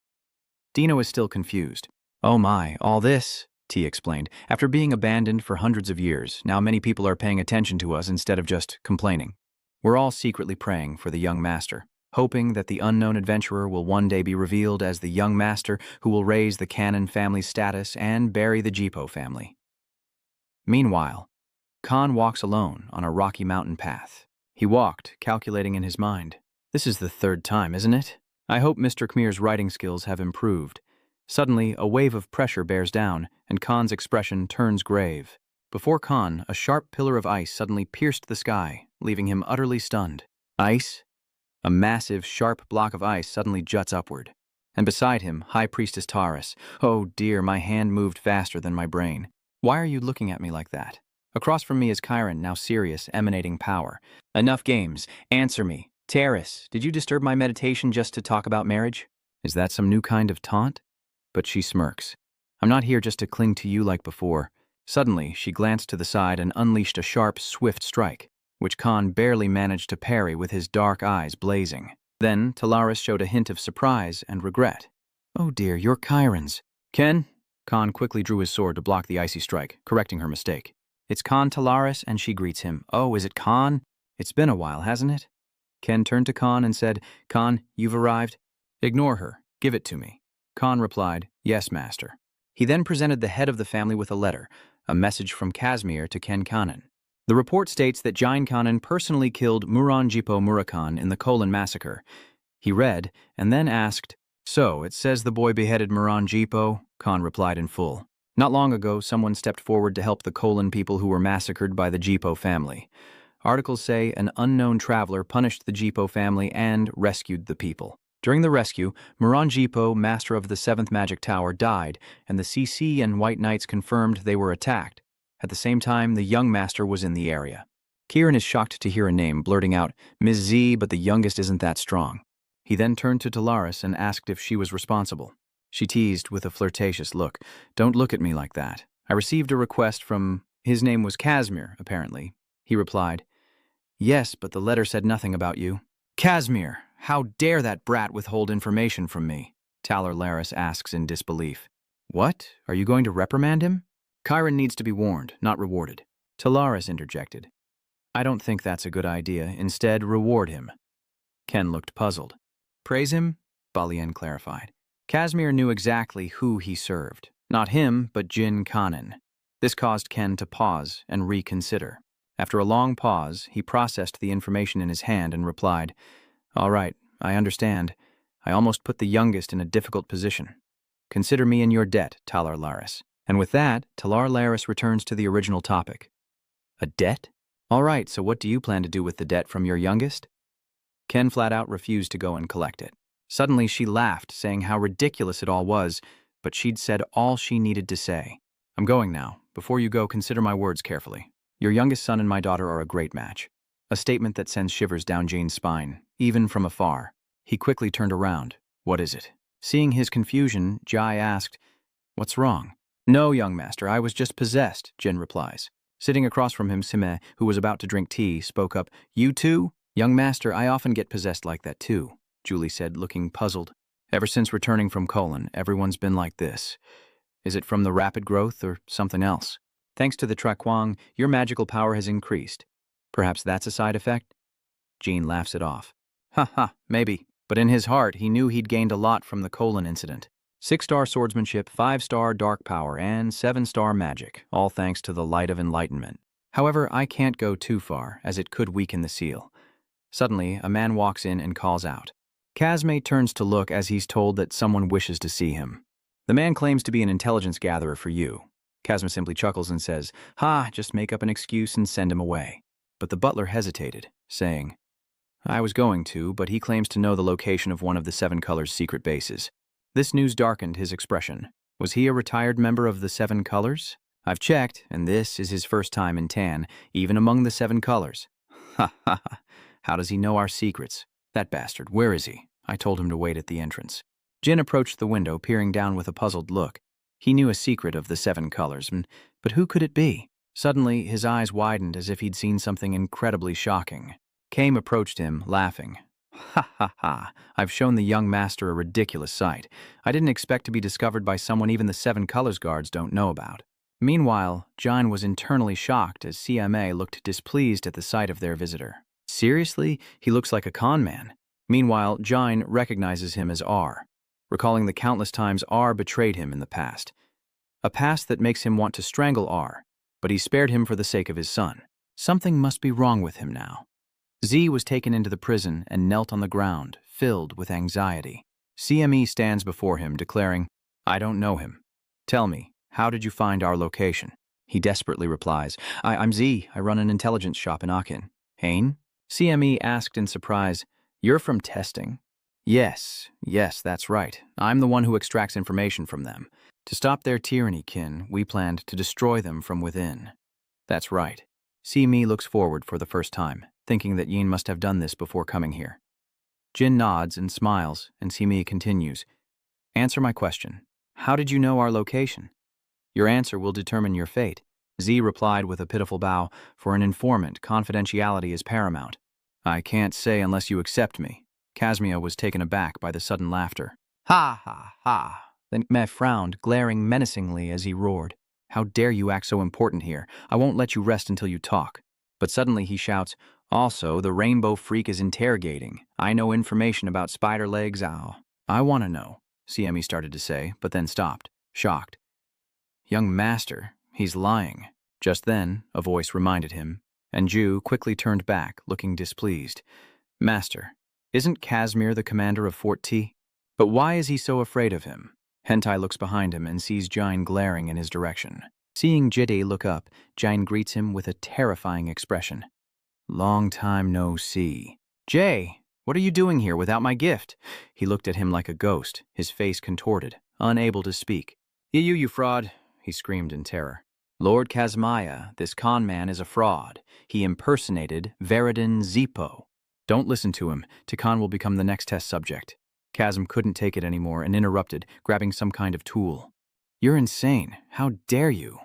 Dino is still confused. Oh my, all this? T explained. After being abandoned for hundreds of years, now many people are paying attention to us instead of just complaining. We're all secretly praying for the young master, hoping that the unknown adventurer will one day be revealed as the young master who will raise the Canon family's status and bury the Jipo family. Meanwhile, Khan walks alone on a rocky mountain path. He walked, calculating in his mind. This is the third time, isn't it? I hope Mr. Khmer's writing skills have improved. Suddenly, a wave of pressure bears down, and Khan's expression turns grave. Before Khan, a sharp pillar of ice suddenly pierced the sky, leaving him utterly stunned. Ice? A massive, sharp block of ice suddenly juts upward. And beside him, High Priestess Taurus. Oh dear, my hand moved faster than my brain. Why are you looking at me like that? Across from me is Chiron, now serious, emanating power. Enough games. Answer me. Taurus, did you disturb my meditation just to talk about marriage? Is that some new kind of taunt? But she smirks. I'm not here just to cling to you like before. Suddenly, she glanced to the side and unleashed a sharp, swift strike, which Khan barely managed to parry with his dark eyes blazing. Then, Talaris showed a hint of surprise and regret. Oh dear, you're Chiron's. Ken? Khan quickly drew his sword to block the icy strike, correcting her mistake. It's Khan Talaris, and she greets him. Oh, is it Khan? It's been a while, hasn't it? Ken turned to Khan and said, Khan, you've arrived? Ignore her. Give it to me. Khan replied, Yes, master. He then presented the head of the family with a letter, a message from Casimir to Ken Conin. The report states that Jin Conin personally killed Muranjipo Murakan in the Conin massacre. He read, and then asked, "So, it says the boy beheaded Muranjipo?" Khan replied in full. "Not long ago, someone stepped forward to help the Conin people who were massacred by the Jipo family. Articles say an unknown traveler punished the Jipo family and rescued the people. During the rescue, Muranjipo, master of the 7th Magic Tower, died, and the CC and White Knights confirmed they were attacked. At the same time, the young master was in the area." Kieran is shocked to hear a name, blurting out, "Ms. Z, but the youngest isn't that strong." He then turned to Talaris and asked if she was responsible. She teased with a flirtatious look, "Don't look at me like that. I received a request from—" his name was Casimir, apparently. He replied, "Yes, but the letter said nothing about you." "Casimir, how dare that brat withhold information from me?" Talaris asks in disbelief. "What? Are you going to reprimand him?" "Chiron needs to be warned, not rewarded." Talaris interjected. "I don't think that's a good idea. Instead, reward him." Ken looked puzzled. "Praise him?" Balien clarified. Casimir knew exactly who he served. Not him, but Jin Conin. This caused Ken to pause and reconsider. After a long pause, he processed the information in his hand and replied, "All right, I understand. I almost put the youngest in a difficult position. Consider me in your debt, Talaris." And with that, Talaris returns to the original topic. "A debt? All right, so what do you plan to do with the debt from your youngest?" Ken flat out refused to go and collect it. Suddenly she laughed, saying how ridiculous it all was, but she'd said all she needed to say. "I'm going now. Before you go, consider my words carefully. Your youngest son and my daughter are a great match." A statement that sends shivers down Jane's spine, even from afar. He quickly turned around. "What is it?" Seeing his confusion, Jai asked, "What's wrong?" "No, young master, I was just possessed," Jin replies. Sitting across from him, Sime, who was about to drink tea, spoke up, "You too?" "Young master, I often get possessed like that too," Julie said, looking puzzled. "Ever since returning from Conin, everyone's been like this. Is it from the rapid growth or something else? Thanks to the Traquang, your magical power has increased. Perhaps that's a side effect?" Jean laughs it off. "Ha ha, maybe." But in his heart, he knew he'd gained a lot from the Conin incident. 6-star swordsmanship, 5-star dark power, and 7-star magic, all thanks to the light of enlightenment. However, I can't go too far, as it could weaken the seal. Suddenly, a man walks in and calls out. Casme turns to look as he's told that someone wishes to see him. The man claims to be an intelligence gatherer for you. Casme simply chuckles and says, "Ha, just make up an excuse and send him away." But the butler hesitated, saying, "I was going to, but he claims to know the location of one of the 7 Colors' secret bases." This news darkened his expression. Was he a retired member of the 7 Colors? I've checked, and this is his first time in Tan, even among the 7 Colors. Ha ha ha. How does he know our secrets? That bastard, where is he? I told him to wait at the entrance. Jin approached the window, peering down with a puzzled look. He knew a secret of the 7 Colors, but who could it be? Suddenly, his eyes widened as if he'd seen something incredibly shocking. Kame approached him, laughing. "Ha ha ha, I've shown the young master a ridiculous sight. I didn't expect to be discovered by someone even the 7 Colors guards don't know about." Meanwhile, Jin was internally shocked as CMA looked displeased at the sight of their visitor. Seriously, he looks like a con man. Meanwhile, Jin recognizes him as R, recalling the countless times R betrayed him in the past. A past that makes him want to strangle R, but he spared him for the sake of his son. Something must be wrong with him now. Z was taken into the prison and knelt on the ground, filled with anxiety. CME stands before him, declaring, "I don't know him. Tell me, how did you find our location?" He desperately replies, I'm Z. I run an intelligence shop in Akin." "Hain?" CME asked in surprise, "You're from testing?" Yes, that's right. I'm the one who extracts information from them. To stop their tyranny, kin, we planned to destroy them from within." "That's right." CME looks forward for the first time, thinking that Yin must have done this before coming here. Jin nods and smiles, and CME continues, "Answer my question. How did you know our location?" "Your answer will determine your fate." Z replied with a pitiful bow, "For an informant, confidentiality is paramount." "I can't say unless you accept me." Casmia was taken aback by the sudden laughter. "Ha ha ha." Then Meh frowned, glaring menacingly as he roared, "How dare you act so important here? I won't let you rest until you talk." But suddenly he shouts, "Also, the rainbow freak is interrogating. I know information about spider legs, ow." "I want to know," CME started to say, but then stopped, shocked. "Young master, He's lying. Just then, a voice reminded him, and Ju quickly turned back, looking displeased. Master, isn't Casimir the commander of Fort T? But why is he so afraid of him? Hentai looks behind him and sees Jine glaring in his direction. Seeing Jide look up, Jine greets him with a terrifying expression. Long time no see. Jay, what are you doing here without my gift? He looked at him like a ghost, his face contorted, unable to speak. You fraud, he screamed in terror. Lord Kazmaya, this con man is a fraud. He impersonated Veridin Zipo. Don't listen to him. Tikan will become the next test subject. Chasm couldn't take it anymore and interrupted, grabbing some kind of tool. You're insane. How dare you?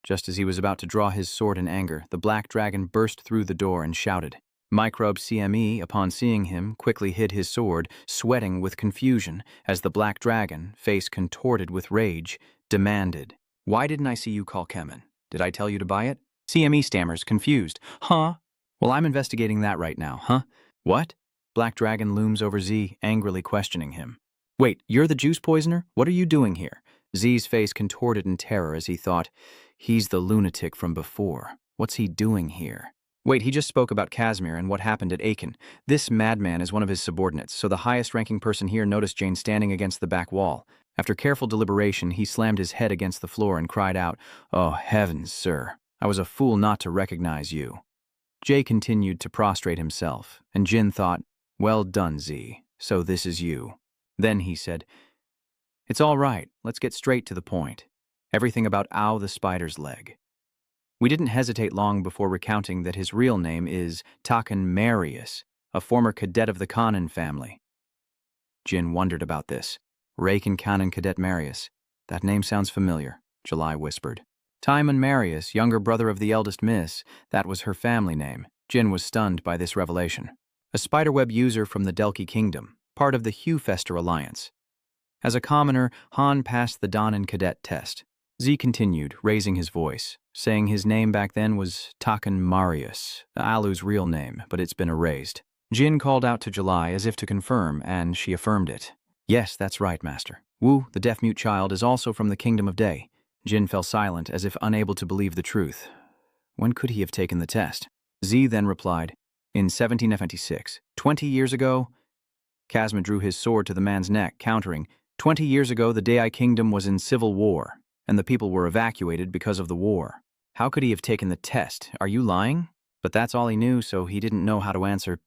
Just as he was about to draw his sword in anger, the black dragon burst through the door and shouted. Microbe CME, upon seeing him, quickly hid his sword, sweating with confusion, as the black dragon, face contorted with rage, demanded, Why didn't I see you call Kemen? Did I tell you to buy it? CME stammers, confused. Huh? Well, I'm investigating that right now, huh? What? Black Dragon looms over Z, angrily questioning him. Wait, you're the juice poisoner? What are you doing here? Z's face contorted in terror as he thought, he's the lunatic from before. What's he doing here? Wait, he just spoke about Casimir and what happened at Aiken. This madman is one of his subordinates, so the highest-ranking person here noticed Jane standing against the back wall. After careful deliberation, he slammed his head against the floor and cried out, Oh, heavens, sir. I was a fool not to recognize you. Jay continued to prostrate himself, and Jin thought, Well done, Z. So this is you. Then he said, It's all right. Let's get straight to the point. Everything about Ow the Spider's Leg. We didn't hesitate long before recounting that his real name is Tikan Marius, a former cadet of the Conin family. Jin wondered about this. Raken Conin Cadet Marius. That name sounds familiar, July whispered. Timon Marius, younger brother of the eldest miss, that was her family name. Jin was stunned by this revelation. A spiderweb user from the Delki Kingdom, part of the Hewfester Alliance. As a commoner, Han passed the Donin cadet test. Z continued, raising his voice, saying his name back then was Tikan Marius, Alu's real name, but it's been erased. Jin called out to July as if to confirm, and she affirmed it. Yes, that's right, Master. Wu, the deaf-mute child, is also from the Kingdom of Day. Jin fell silent, as if unable to believe the truth. When could he have taken the test? Z then replied, In 1776, 20 years ago. Kazma drew his sword to the man's neck, countering, 20 years ago the Dei Kingdom was in civil war, and the people were evacuated because of the war. How could he have taken the test? Are you lying? But that's all he knew, so he didn't know how to answer.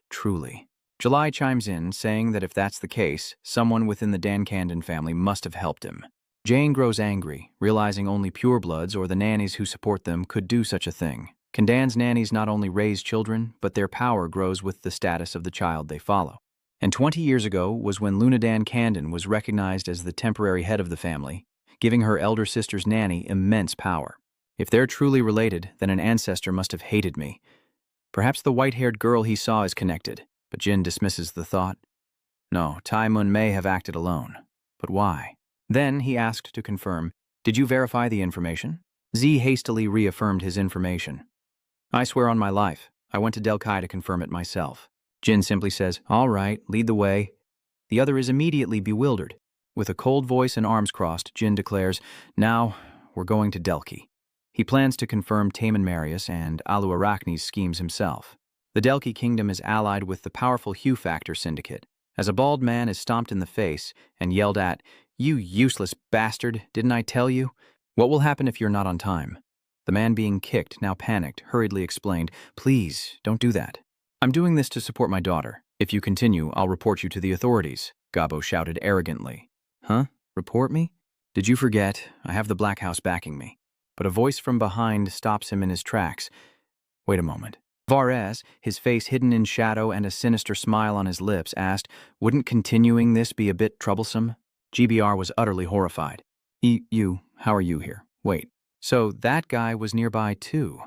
Truly. July chimes in, saying that if that's the case, someone within the Dankandon family must have helped him. Jane grows angry, realizing only purebloods or the nannies who support them could do such a thing. Kandan's nannies not only raise children, but their power grows with the status of the child they follow. And 20 years ago was when Lunadan Kandon was recognized as the temporary head of the family, giving her elder sister's nanny immense power. If they're truly related, then an ancestor must have hated me. Perhaps the white-haired girl he saw is connected, but Jin dismisses the thought. No, Tai Mun may have acted alone. But why? Then he asked to confirm, Did you verify the information? Z hastily reaffirmed his information. I swear on my life, I went to Delkai to confirm it myself. Jin simply says, All right, lead the way. The other is immediately bewildered. With a cold voice and arms crossed, Jin declares, Now, we're going to Delki. He plans to confirm Taman Marius and Alu Arachne's schemes himself. The Delki Kingdom is allied with the powerful Hewfactor Syndicate. As a bald man is stomped in the face and yelled at, You useless bastard, didn't I tell you? What will happen if you're not on time? The man being kicked, now panicked, hurriedly explained, Please, don't do that. I'm doing this to support my daughter. If you continue, I'll report you to the authorities, Gabo shouted arrogantly. Huh? Report me? Did you forget? I have the Black House backing me. But a voice from behind stops him in his tracks. Wait a moment. Varese, his face hidden in shadow and a sinister smile on his lips, asked, Wouldn't continuing this be a bit troublesome? GBR was utterly horrified. How are you here? Wait, so that guy was nearby too.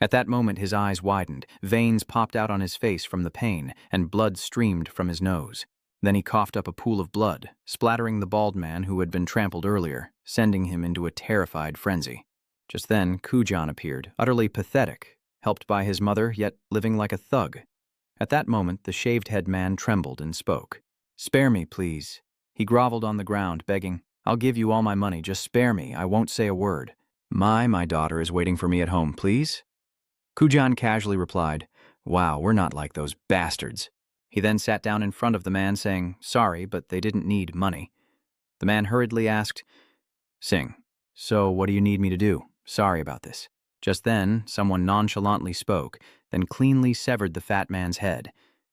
At that moment his eyes widened, veins popped out on his face from the pain, and blood streamed from his nose. Then he coughed up a pool of blood, splattering the bald man who had been trampled earlier, sending him into a terrified frenzy. Just then, Kujan appeared, utterly pathetic, helped by his mother, yet living like a thug. At that moment, the shaved-head man trembled and spoke. Spare me, please. He groveled on the ground, begging, I'll give you all my money, just spare me, I won't say a word. My daughter is waiting for me at home, please? Kujan casually replied, Wow, we're not like those bastards. He then sat down in front of the man saying, Sorry, but they didn't need money. The man hurriedly asked, Sing, so what do you need me to do? Sorry about this. Just then, someone nonchalantly spoke, then cleanly severed the fat man's head.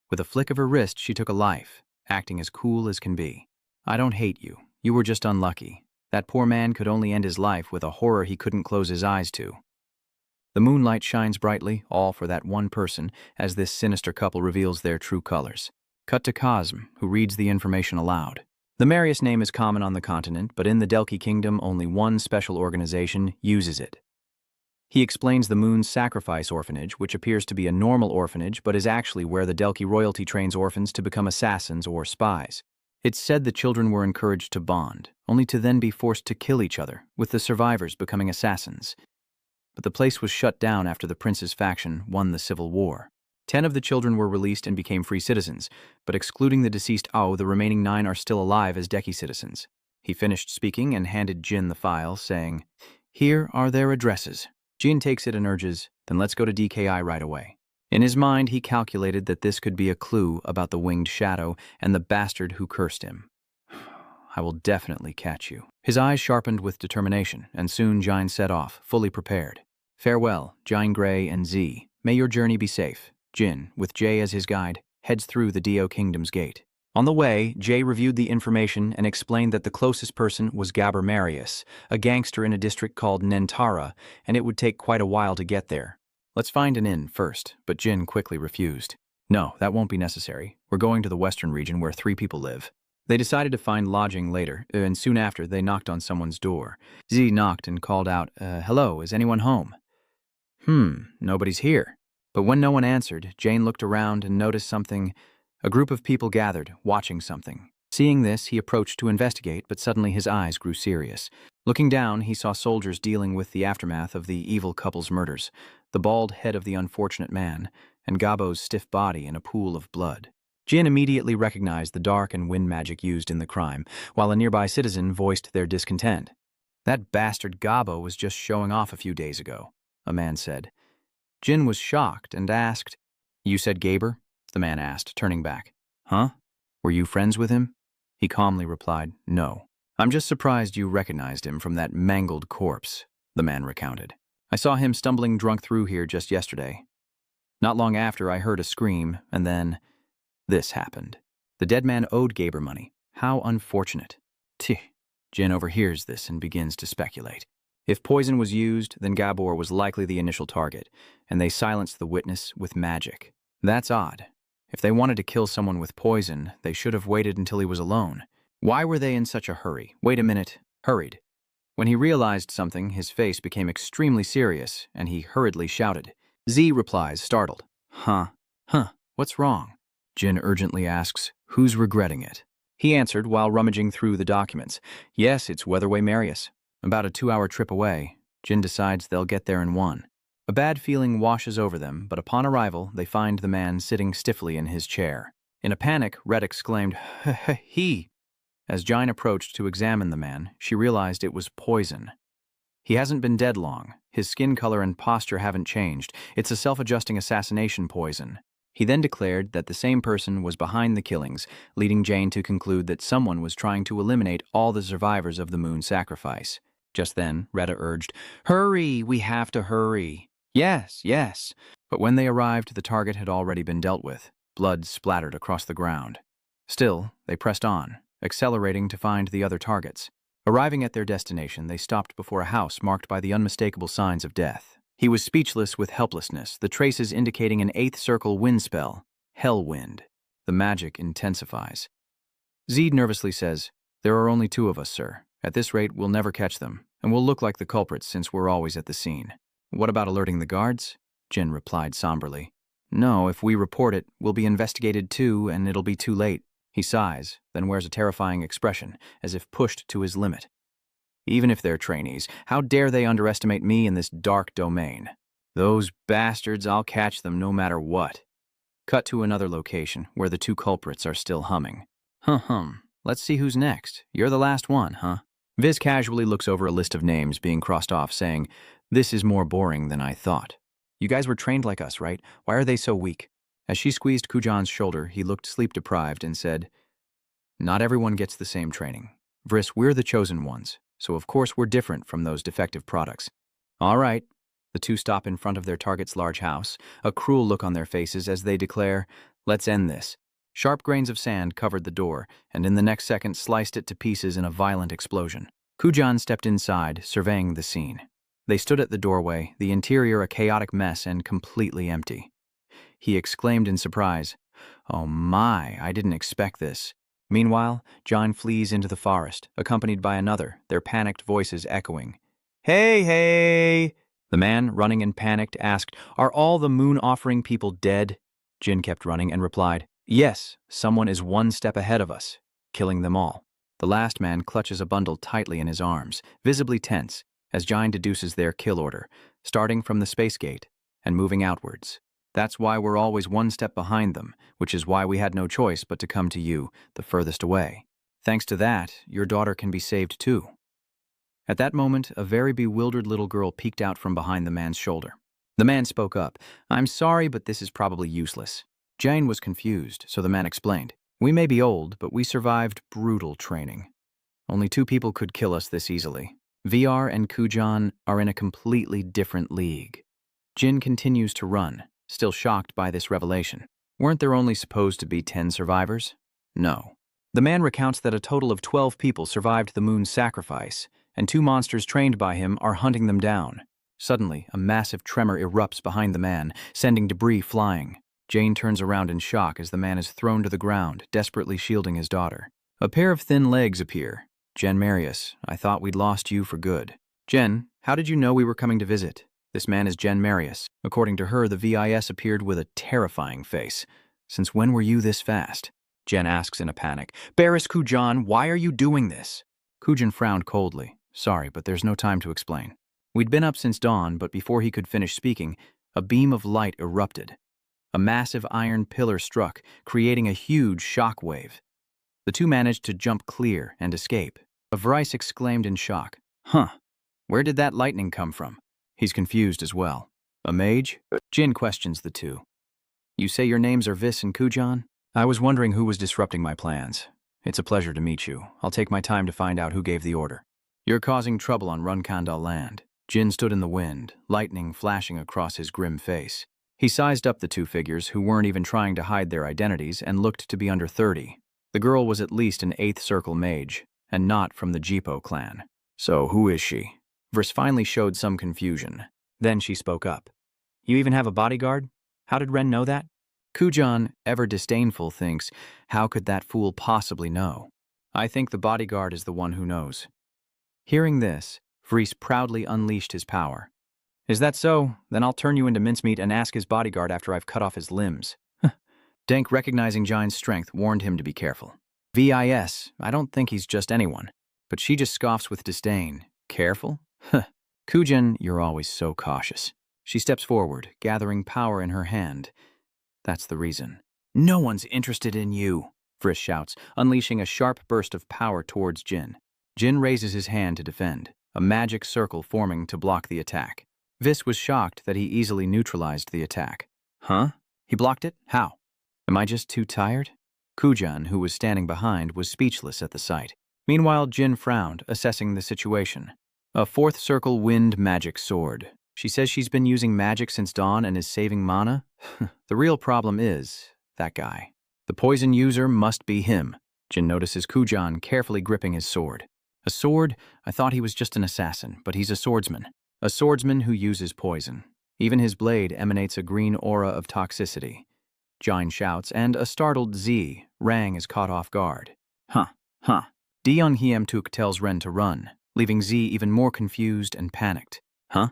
With a flick of her wrist, she took a life, acting as cool as can be. I don't hate you. You were just unlucky. That poor man could only end his life with a horror he couldn't close his eyes to. The moonlight shines brightly, all for that one person, as this sinister couple reveals their true colors. Cut to Cosm, who reads the information aloud. The Marius name is common on the continent, but in the Delki Kingdom, only one special organization uses it. He explains the Moon's Sacrifice Orphanage, which appears to be a normal orphanage, but is actually where the Delki royalty trains orphans to become assassins or spies. It's said the children were encouraged to bond, only to then be forced to kill each other, with the survivors becoming assassins. But the place was shut down after the prince's faction won the civil war. 10 of the children were released and became free citizens, but excluding the deceased Ao, the remaining 9 are still alive as Deki citizens. He finished speaking and handed Jin the file, saying, Here are their addresses. Jin takes it and urges, Then let's go to DKI right away. In his mind, he calculated that this could be a clue about the winged shadow and the bastard who cursed him. I will definitely catch you. His eyes sharpened with determination, and soon Jin set off, fully prepared. Farewell, Jin Gray and Z. May your journey be safe. Jin, with Jay as his guide, heads through the Dio Kingdom's gate. On the way, Jay reviewed the information and explained that the closest person was Gabber Marius, a gangster in a district called Nentara, and it would take quite a while to get there. Let's find an inn first, but Jin quickly refused. No, that won't be necessary. We're going to the western region where 3 people live. They decided to find lodging later, and soon after they knocked on someone's door. Z knocked and called out, Hello, is anyone home? Nobody's here. But when no one answered, Jane looked around and noticed something. A group of people gathered, watching something. Seeing this, he approached to investigate, but suddenly his eyes grew serious. Looking down, he saw soldiers dealing with the aftermath of the evil couple's murders, the bald head of the unfortunate man, and Gabo's stiff body in a pool of blood. Jin immediately recognized the dark and wind magic used in the crime, while a nearby citizen voiced their discontent. That bastard Gabo was just showing off a few days ago, a man said. Jin was shocked and asked, You said Gaber? The man asked, turning back. Huh? Were you friends with him? He calmly replied, No. I'm just surprised you recognized him from that mangled corpse, the man recounted. I saw him stumbling drunk through here just yesterday. Not long after, I heard a scream, and then this happened. The dead man owed Gaber money. How unfortunate. Jin overhears this and begins to speculate. If poison was used, then Gabor was likely the initial target, and they silenced the witness with magic. That's odd. If they wanted to kill someone with poison, they should have waited until he was alone. Why were they in such a hurry? Wait a minute. Hurried. When he realized something, his face became extremely serious, and he hurriedly shouted. Z replies, startled. Huh, what's wrong? Jin urgently asks, Who's regretting it? He answered while rummaging through the documents. Yes, it's Weatherway Marius. About a 2-hour trip away, Jin decides they'll get there in 1. A bad feeling washes over them, but upon arrival, they find the man sitting stiffly in his chair. In a panic, Red exclaimed, He! As Jin approached to examine the man, she realized it was poison. He hasn't been dead long. His skin color and posture haven't changed. It's a self-adjusting assassination poison. He then declared that the same person was behind the killings, leading Jane to conclude that someone was trying to eliminate all the survivors of the moon sacrifice. Just then, Retta urged, Hurry, we have to hurry. Yes. But when they arrived, the target had already been dealt with. Blood splattered across the ground. Still, they pressed on, accelerating to find the other targets. Arriving at their destination, they stopped before a house marked by the unmistakable signs of death. He was speechless with helplessness, the traces indicating an 8th circle wind spell, Hell Wind. The magic intensifies. Zeed nervously says, There are only 2 of us, sir. At this rate, we'll never catch them, and we'll look like the culprits since we're always at the scene. What about alerting the guards? Jin replied somberly. No, if we report it, we'll be investigated too, and it'll be too late. He sighs, then wears a terrifying expression, as if pushed to his limit. Even if they're trainees, how dare they underestimate me in this dark domain? Those bastards, I'll catch them no matter what. Cut to another location, where the 2 culprits are still humming. Let's see who's next. You're the last one, huh? Viz casually looks over a list of names being crossed off, saying, "This is more boring than I thought. You guys were trained like us, right? Why are they so weak?" As she squeezed Kujan's shoulder, he looked sleep-deprived and said, "Not everyone gets the same training. Vriss, we're the chosen ones, so of course we're different from those defective products." "All right." The two stop in front of their target's large house, a cruel look on their faces as they declare, "Let's end this." Sharp grains of sand covered the door, and in the next second sliced it to pieces in a violent explosion. Kujan stepped inside, surveying the scene. They stood at the doorway, the interior a chaotic mess and completely empty. He exclaimed in surprise, "Oh my, I didn't expect this." Meanwhile, John flees into the forest, accompanied by another, their panicked voices echoing. "Hey, hey!" The man, running in panic, asked, "Are all the moon-offering people dead?" Jin kept running and replied, "Yes, someone is one step ahead of us, killing them all." The last man clutches a bundle tightly in his arms, visibly tense, as Jin deduces their kill order, starting from the space gate and moving outwards. "That's why we're always one step behind them, which is why we had no choice but to come to you, the furthest away. Thanks to that, your daughter can be saved too." At that moment, a very bewildered little girl peeked out from behind the man's shoulder. The man spoke up, "I'm sorry, but this is probably useless." Jane was confused, so the man explained, "We may be old, but we survived brutal training. Only 2 people could kill us this easily. VR and Kujan are in a completely different league." Jin continues to run, still shocked by this revelation. Weren't there only supposed to be 10 survivors? No. The man recounts that a total of 12 people survived the moon's sacrifice, and 2 monsters trained by him are hunting them down. Suddenly, a massive tremor erupts behind the man, sending debris flying. Jane turns around in shock as the man is thrown to the ground, desperately shielding his daughter. A pair of thin legs appear. "Jen Marius, I thought we'd lost you for good." "Jen, how did you know we were coming to visit? This man is Jen Marius." According to her, the VIS appeared with a terrifying face. "Since when were you this fast?" Jen asks in a panic. "Barris Kujan, why are you doing this?" Kujan frowned coldly. "Sorry, but there's no time to explain." We'd been up since dawn, but before he could finish speaking, a beam of light erupted. A massive iron pillar struck, creating a huge shock wave. The 2 managed to jump clear and escape. Avrice exclaimed in shock, "Huh, where did that lightning come from?" He's confused as well. "A mage?" Jin questions the 2. "You say your names are Vis and Kujan? I was wondering who was disrupting my plans. It's a pleasure to meet you. I'll take my time to find out who gave the order." "You're causing trouble on Runkandal land." Jin stood in the wind, lightning flashing across his grim face. He sized up the 2 figures who weren't even trying to hide their identities and looked to be under 30. The girl was at least an 8th Circle mage, and not from the Jipo clan. "So who is she?" Vers finally showed some confusion. Then she spoke up. "You even have a bodyguard? How did Ren know that?" Kujan, ever disdainful, thinks, "How could that fool possibly know?" "I think the bodyguard is the one who knows." Hearing this, Vries proudly unleashed his power. "Is that so? Then I'll turn you into mincemeat and ask his bodyguard after I've cut off his limbs." Denk, recognizing Jine's strength, warned him to be careful. "VIS, I don't think he's just anyone." But she just scoffs with disdain. "Careful? Huh. Kujan, you're always so cautious." She steps forward, gathering power in her hand. "That's the reason." "No one's interested in you," Vris shouts, unleashing a sharp burst of power towards Jin. Jin raises his hand to defend, a magic circle forming to block the attack. Vis was shocked that he easily neutralized the attack. "Huh? He blocked it? How? Am I just too tired?" Kujan, who was standing behind, was speechless at the sight. Meanwhile, Jin frowned, assessing the situation. "A 4th Circle wind magic sword. She says she's been using magic since dawn and is saving mana? The real problem is that guy. The poison user must be him." Jin notices Kujan carefully gripping his sword. "A sword? I thought he was just an assassin, but he's a swordsman. A swordsman who uses poison. Even his blade emanates a green aura of toxicity." Jine shouts, and a startled Z, Rang, is caught off guard. Huh. Dion Hiemtuk tells Ren to run, leaving Z even more confused and panicked. Huh?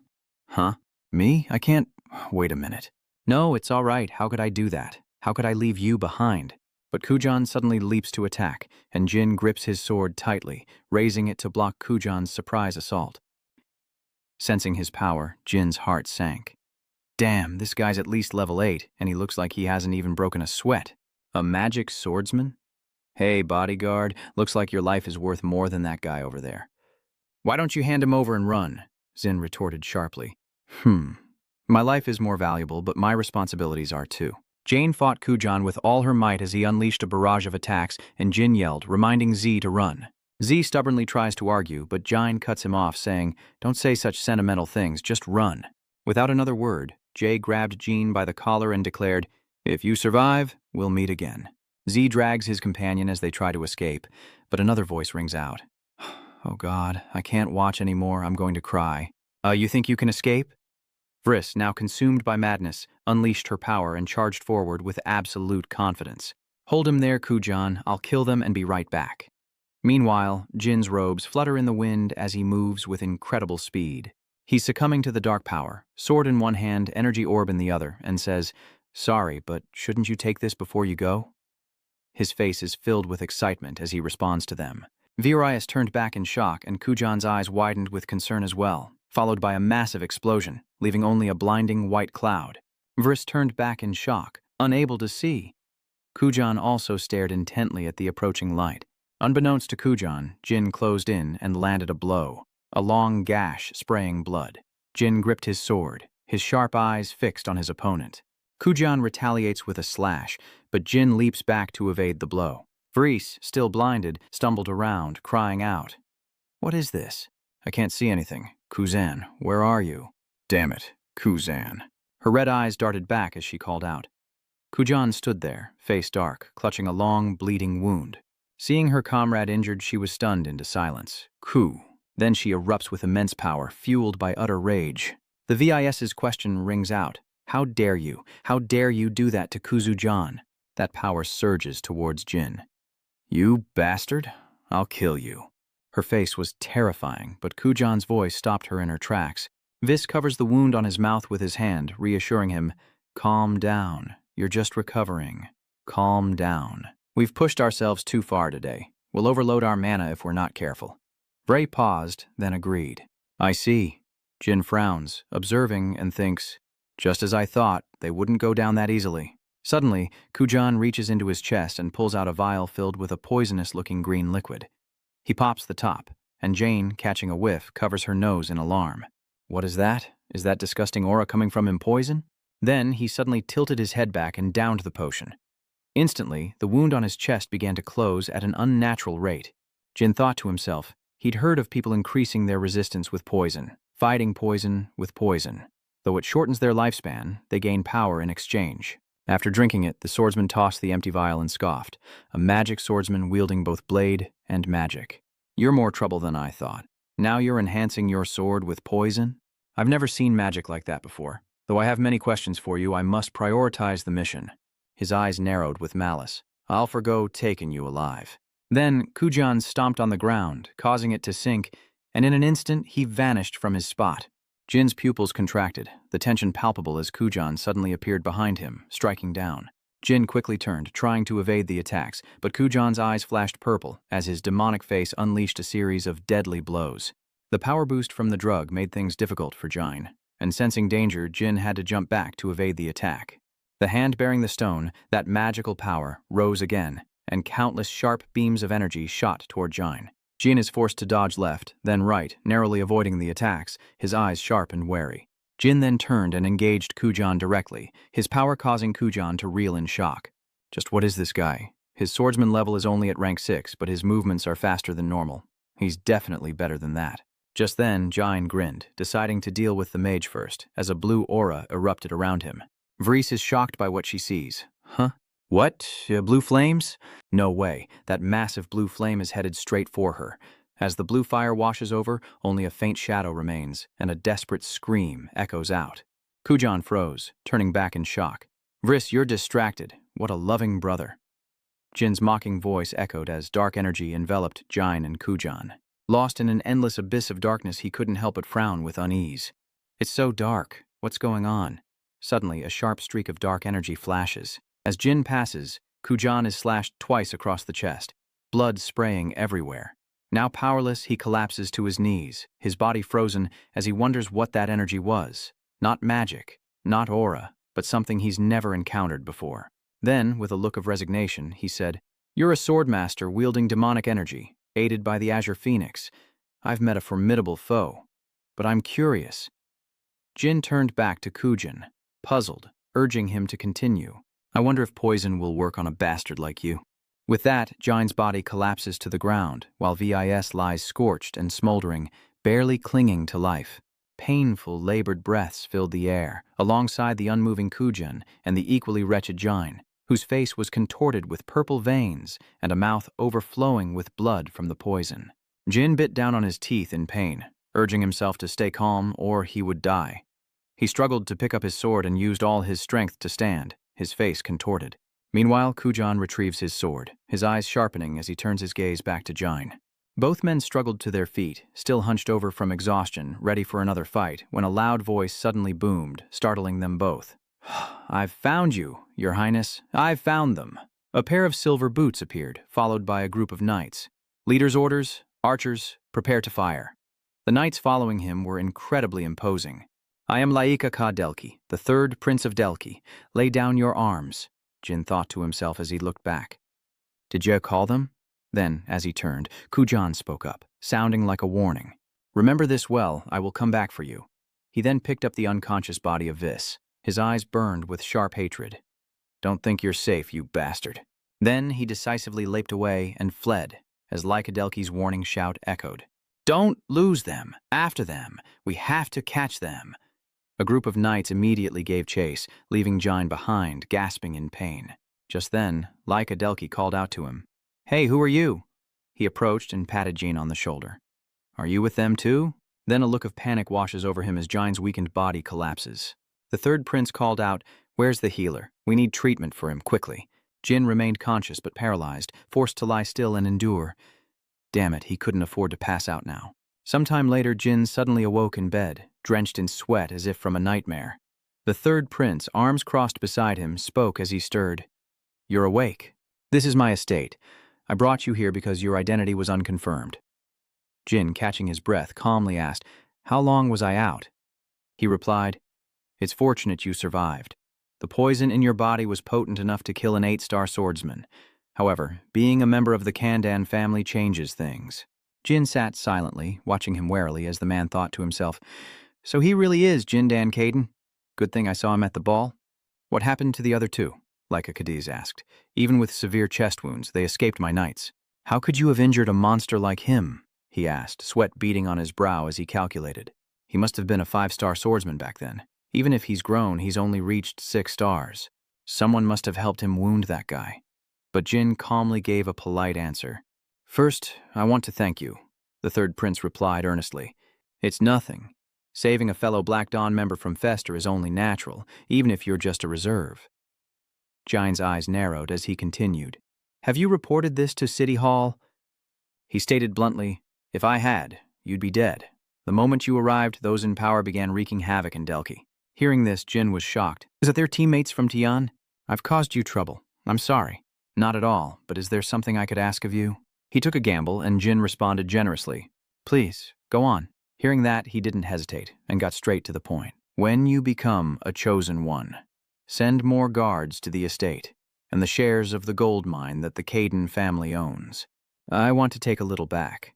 Me? I can't... Wait a minute. "No, it's all right. How could I do that? How could I leave you behind?" But Kujan suddenly leaps to attack, and Jin grips his sword tightly, raising it to block Kujan's surprise assault. Sensing his power, Jin's heart sank. Damn, this guy's at least level 8, and he looks like he hasn't even broken a sweat. A magic swordsman? Hey, bodyguard, looks like your life is worth more than that guy over there. Why don't you hand him over and run? Xin retorted sharply. My life is more valuable, but my responsibilities are too. Jane fought Kujan with all her might as he unleashed a barrage of attacks, and Jin yelled, reminding Z to run. Z stubbornly tries to argue, but Jine cuts him off, saying, don't say such sentimental things, just run. Without another word, Jay grabbed Jean by the collar and declared, if you survive, we'll meet again. Z drags his companion as they try to escape, but another voice rings out. Oh God, I can't watch anymore, I'm going to cry. You think you can escape? Vriss, now consumed by madness, unleashed her power and charged forward with absolute confidence. Hold him there, Kujan, I'll kill them and be right back. Meanwhile, Jin's robes flutter in the wind as he moves with incredible speed. He's succumbing to the dark power, sword in one hand, energy orb in the other, and says, sorry, but shouldn't you take this before you go? His face is filled with excitement as he responds to them. Virias turned back in shock, and Kujan's eyes widened with concern as well, followed by a massive explosion, leaving only a blinding white cloud. Vriss turned back in shock, unable to see. Kujan also stared intently at the approaching light. Unbeknownst to Kujan, Jin closed in and landed a blow, a long gash spraying blood. Jin gripped his sword, his sharp eyes fixed on his opponent. Kujan retaliates with a slash, but Jin leaps back to evade the blow. Vriss, still blinded, stumbled around, crying out. What is this? I can't see anything. Kuzan, where are you? Damn it, Kuzan. Her red eyes darted back as she called out. Kujan stood there, face dark, clutching a long, bleeding wound. Seeing her comrade injured, she was stunned into silence. Then she erupts with immense power, fueled by utter rage. The VIS's question rings out. How dare you? How dare you do that to Kuzujan? That power surges towards Jin. You bastard, I'll kill you. Her face was terrifying, but Kujan's voice stopped her in her tracks. Vis covers the wound on his mouth with his hand, reassuring him, calm down, you're just recovering. Calm down. We've pushed ourselves too far today. We'll overload our mana if we're not careful. Bray paused, then agreed. I see. Jin frowns, observing, and thinks, just as I thought, they wouldn't go down that easily. Suddenly, Kujan reaches into his chest and pulls out a vial filled with a poisonous-looking green liquid. He pops the top, and Jane, catching a whiff, covers her nose in alarm. What is that? Is that disgusting aura coming from him poison? Then he suddenly tilted his head back and downed the potion. Instantly, the wound on his chest began to close at an unnatural rate. Jin thought to himself, he'd heard of people increasing their resistance with poison, fighting poison with poison. Though it shortens their lifespan, they gain power in exchange. After drinking it, the swordsman tossed the empty vial and scoffed, a magic swordsman wielding both blade and magic. You're more trouble than I thought. Now you're enhancing your sword with poison? I've never seen magic like that before. Though I have many questions for you, I must prioritize the mission. His eyes narrowed with malice. I'll forgo taking you alive. Then Kujan stomped on the ground, causing it to sink, and in an instant he vanished from his spot. Jin's pupils contracted, the tension palpable as Kujan suddenly appeared behind him, striking down. Jin quickly turned, trying to evade the attacks, but Kujan's eyes flashed purple as his demonic face unleashed a series of deadly blows. The power boost from the drug made things difficult for Jine, and sensing danger, Jin had to jump back to evade the attack. The hand bearing the stone, that magical power, rose again, and countless sharp beams of energy shot toward Jine. Jin is forced to dodge left, then right, narrowly avoiding the attacks, his eyes sharp and wary. Jin then turned and engaged Kujan directly, his power causing Kujan to reel in shock. Just what is this guy? His swordsman level is only at rank 6, but his movements are faster than normal. He's definitely better than that. Just then, Jine grinned, deciding to deal with the mage first, as a blue aura erupted around him. Vriss is shocked by what she sees. Huh? What? Blue flames? No way. That massive blue flame is headed straight for her. As the blue fire washes over, only a faint shadow remains, and a desperate scream echoes out. Kujan froze, turning back in shock. Vriss, you're distracted. What a loving brother. Jin's mocking voice echoed as dark energy enveloped Jine and Kujan. Lost in an endless abyss of darkness, he couldn't help but frown with unease. It's so dark. What's going on? Suddenly, a sharp streak of dark energy flashes. As Jin passes, Kujan is slashed twice across the chest, blood spraying everywhere. Now powerless, he collapses to his knees, his body frozen as he wonders what that energy was. Not magic, not aura, but something he's never encountered before. Then, with a look of resignation, he said, "You're a swordmaster wielding demonic energy, aided by the Azure Phoenix. I've met a formidable foe. But I'm curious. Jin turned back to Kujin, puzzled, urging him to continue. I wonder if poison will work on a bastard like you. With that, Jin's body collapses to the ground, while Vis lies scorched and smoldering, barely clinging to life. Painful, labored breaths filled the air, alongside the unmoving Kujin and the equally wretched Jin, whose face was contorted with purple veins and a mouth overflowing with blood from the poison. Jin bit down on his teeth in pain, urging himself to stay calm or he would die. He struggled to pick up his sword and used all his strength to stand, his face contorted. Meanwhile, Kujin retrieves his sword, his eyes sharpening as he turns his gaze back to Jin. Both men struggled to their feet, still hunched over from exhaustion, ready for another fight, when a loud voice suddenly boomed, startling them both. I've found you, Your Highness. I've found them. A pair of silver boots appeared, followed by a group of knights. Leader's orders, archers, prepare to fire. The knights following him were incredibly imposing. I am Laika Ka Delki, the third Prince of Delki. Lay down your arms, Jin thought to himself as he looked back. Did you call them? Then, as he turned, Kujin spoke up, sounding like a warning. Remember this well, I will come back for you. He then picked up the unconscious body of Vis. His eyes burned with sharp hatred. Don't think you're safe, you bastard. Then he decisively leaped away and fled, as Lycadelki's warning shout echoed. Don't lose them. After them. We have to catch them. A group of knights immediately gave chase, leaving Jin behind, gasping in pain. Just then, Lycadelki called out to him. Hey, who are you? He approached and patted Jin on the shoulder. Are you with them too? Then a look of panic washes over him as Jin's weakened body collapses. The third prince called out, Where's the healer? We need treatment for him, quickly. Jin remained conscious but paralyzed, forced to lie still and endure. Damn it, he couldn't afford to pass out now. Sometime later, Jin suddenly awoke in bed, drenched in sweat as if from a nightmare. The third prince, arms crossed beside him, spoke as he stirred. You're awake. This is my estate. I brought you here because your identity was unconfirmed. Jin, catching his breath, calmly asked, How long was I out? He replied, It's fortunate you survived. The poison in your body was potent enough to kill an 8-star swordsman. However, being a member of the Kandan family changes things. Jin sat silently, watching him warily as the man thought to himself, So he really is Jindan Caden? Good thing I saw him at the ball. What happened to the other two? Lyca Cadiz asked. Even with severe chest wounds, they escaped my knights. How could you have injured a monster like him? He asked, sweat beading on his brow as he calculated. He must have been a 5-star swordsman back then. Even if he's grown, he's only reached 6 stars. Someone must have helped him wound that guy. But Jin calmly gave a polite answer. First, I want to thank you, the third prince replied earnestly. It's nothing. Saving a fellow Black Dawn member from Fester is only natural, even if you're just a reserve. Jin's eyes narrowed as he continued. Have you reported this to City Hall? He stated bluntly, If I had, you'd be dead. The moment you arrived, those in power began wreaking havoc in Delki. Hearing this, Jin was shocked. Is it their teammates from Tian? I've caused you trouble. I'm sorry. Not at all, but is there something I could ask of you? He took a gamble, and Jin responded generously. Please, go on. Hearing that, he didn't hesitate, and got straight to the point. When you become a chosen one, send more guards to the estate, and the shares of the gold mine that the Caden family owns. I want to take a little back.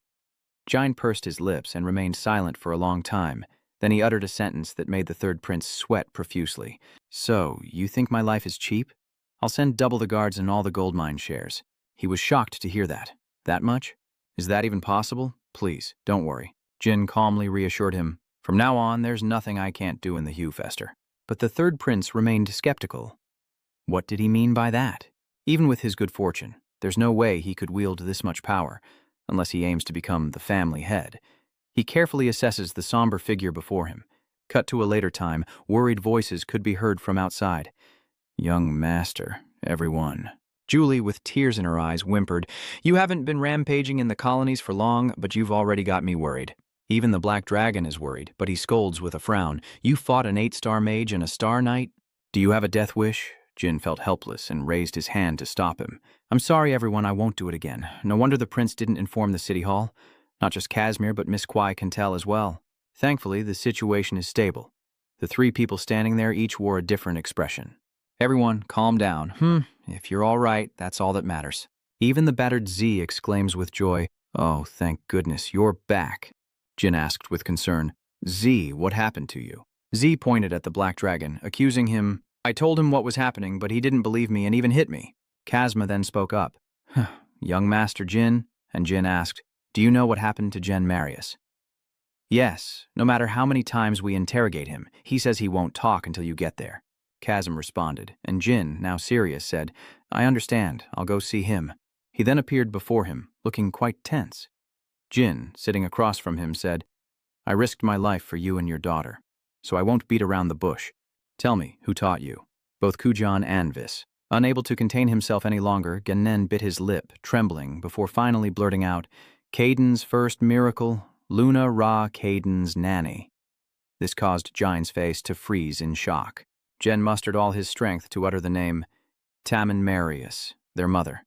Jin pursed his lips and remained silent for a long time. Then he uttered a sentence that made the third prince sweat profusely. So, you think my life is cheap? I'll send double the guards and all the gold mine shares. He was shocked to hear that. That much? Is that even possible? Please, don't worry. Jin calmly reassured him. From now on, there's nothing I can't do in the Hue Fester. But the third prince remained skeptical. What did he mean by that? Even with his good fortune, there's no way he could wield this much power, unless he aims to become the family head. He carefully assesses the somber figure before him. Cut to a later time, worried voices could be heard from outside. Young master, everyone. Julie, with tears in her eyes, whimpered, You haven't been rampaging in the colonies for long, but you've already got me worried. Even the Black Dragon is worried, but he scolds with a frown. You fought an 8-star mage and a star knight? Do you have a death wish? Jin felt helpless and raised his hand to stop him. I'm sorry, everyone, I won't do it again. No wonder the prince didn't inform the city hall. Not just Casimir, but Miss Kwai can tell as well. Thankfully, the situation is stable. The 3 people standing there each wore a different expression. Everyone, calm down. If you're all right, that's all that matters. Even the battered Z exclaims with joy, Oh, thank goodness, you're back, Jin asked with concern. Z, what happened to you? Z pointed at the black dragon, accusing him. I told him what was happening, but he didn't believe me and even hit me. Kazma then spoke up. Young Master Jin? And Jin asked, do you know what happened to Jen Marius? Yes, no matter how many times we interrogate him, he says he won't talk until you get there. Kazm responded, and Jin, now serious, said, I understand, I'll go see him. He then appeared before him, looking quite tense. Jin, sitting across from him, said, I risked my life for you and your daughter, so I won't beat around the bush. Tell me, who taught you? Both Kujan and Vis. Unable to contain himself any longer, Gennen bit his lip, trembling, before finally blurting out, Kaiden's first miracle, Luna Ra Kaiden's nanny. This caused Jine's face to freeze in shock. Jen mustered all his strength to utter the name Taman Marius, their mother.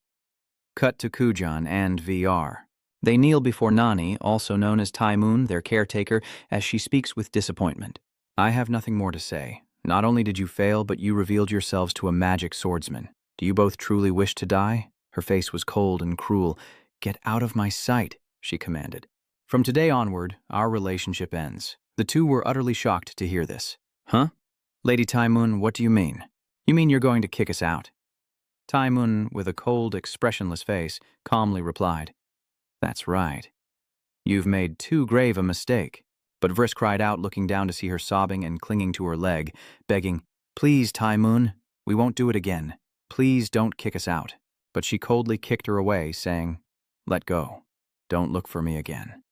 Cut to Kujan and VR. They kneel before Nani, also known as Taimon, their caretaker, as she speaks with disappointment. I have nothing more to say. Not only did you fail, but you revealed yourselves to a magic swordsman. Do you both truly wish to die? Her face was cold and cruel. Get out of my sight, she commanded. From today onward, our relationship ends. The two were utterly shocked to hear this. Huh? Lady Taimon, what do you mean? You mean you're going to kick us out? Taimon, with a cold, expressionless face, calmly replied, That's right. You've made too grave a mistake. But Vriss cried out, looking down to see her sobbing and clinging to her leg, begging, Please, Taimon, we won't do it again. Please don't kick us out. But she coldly kicked her away, saying, Let go. Don't look for me again.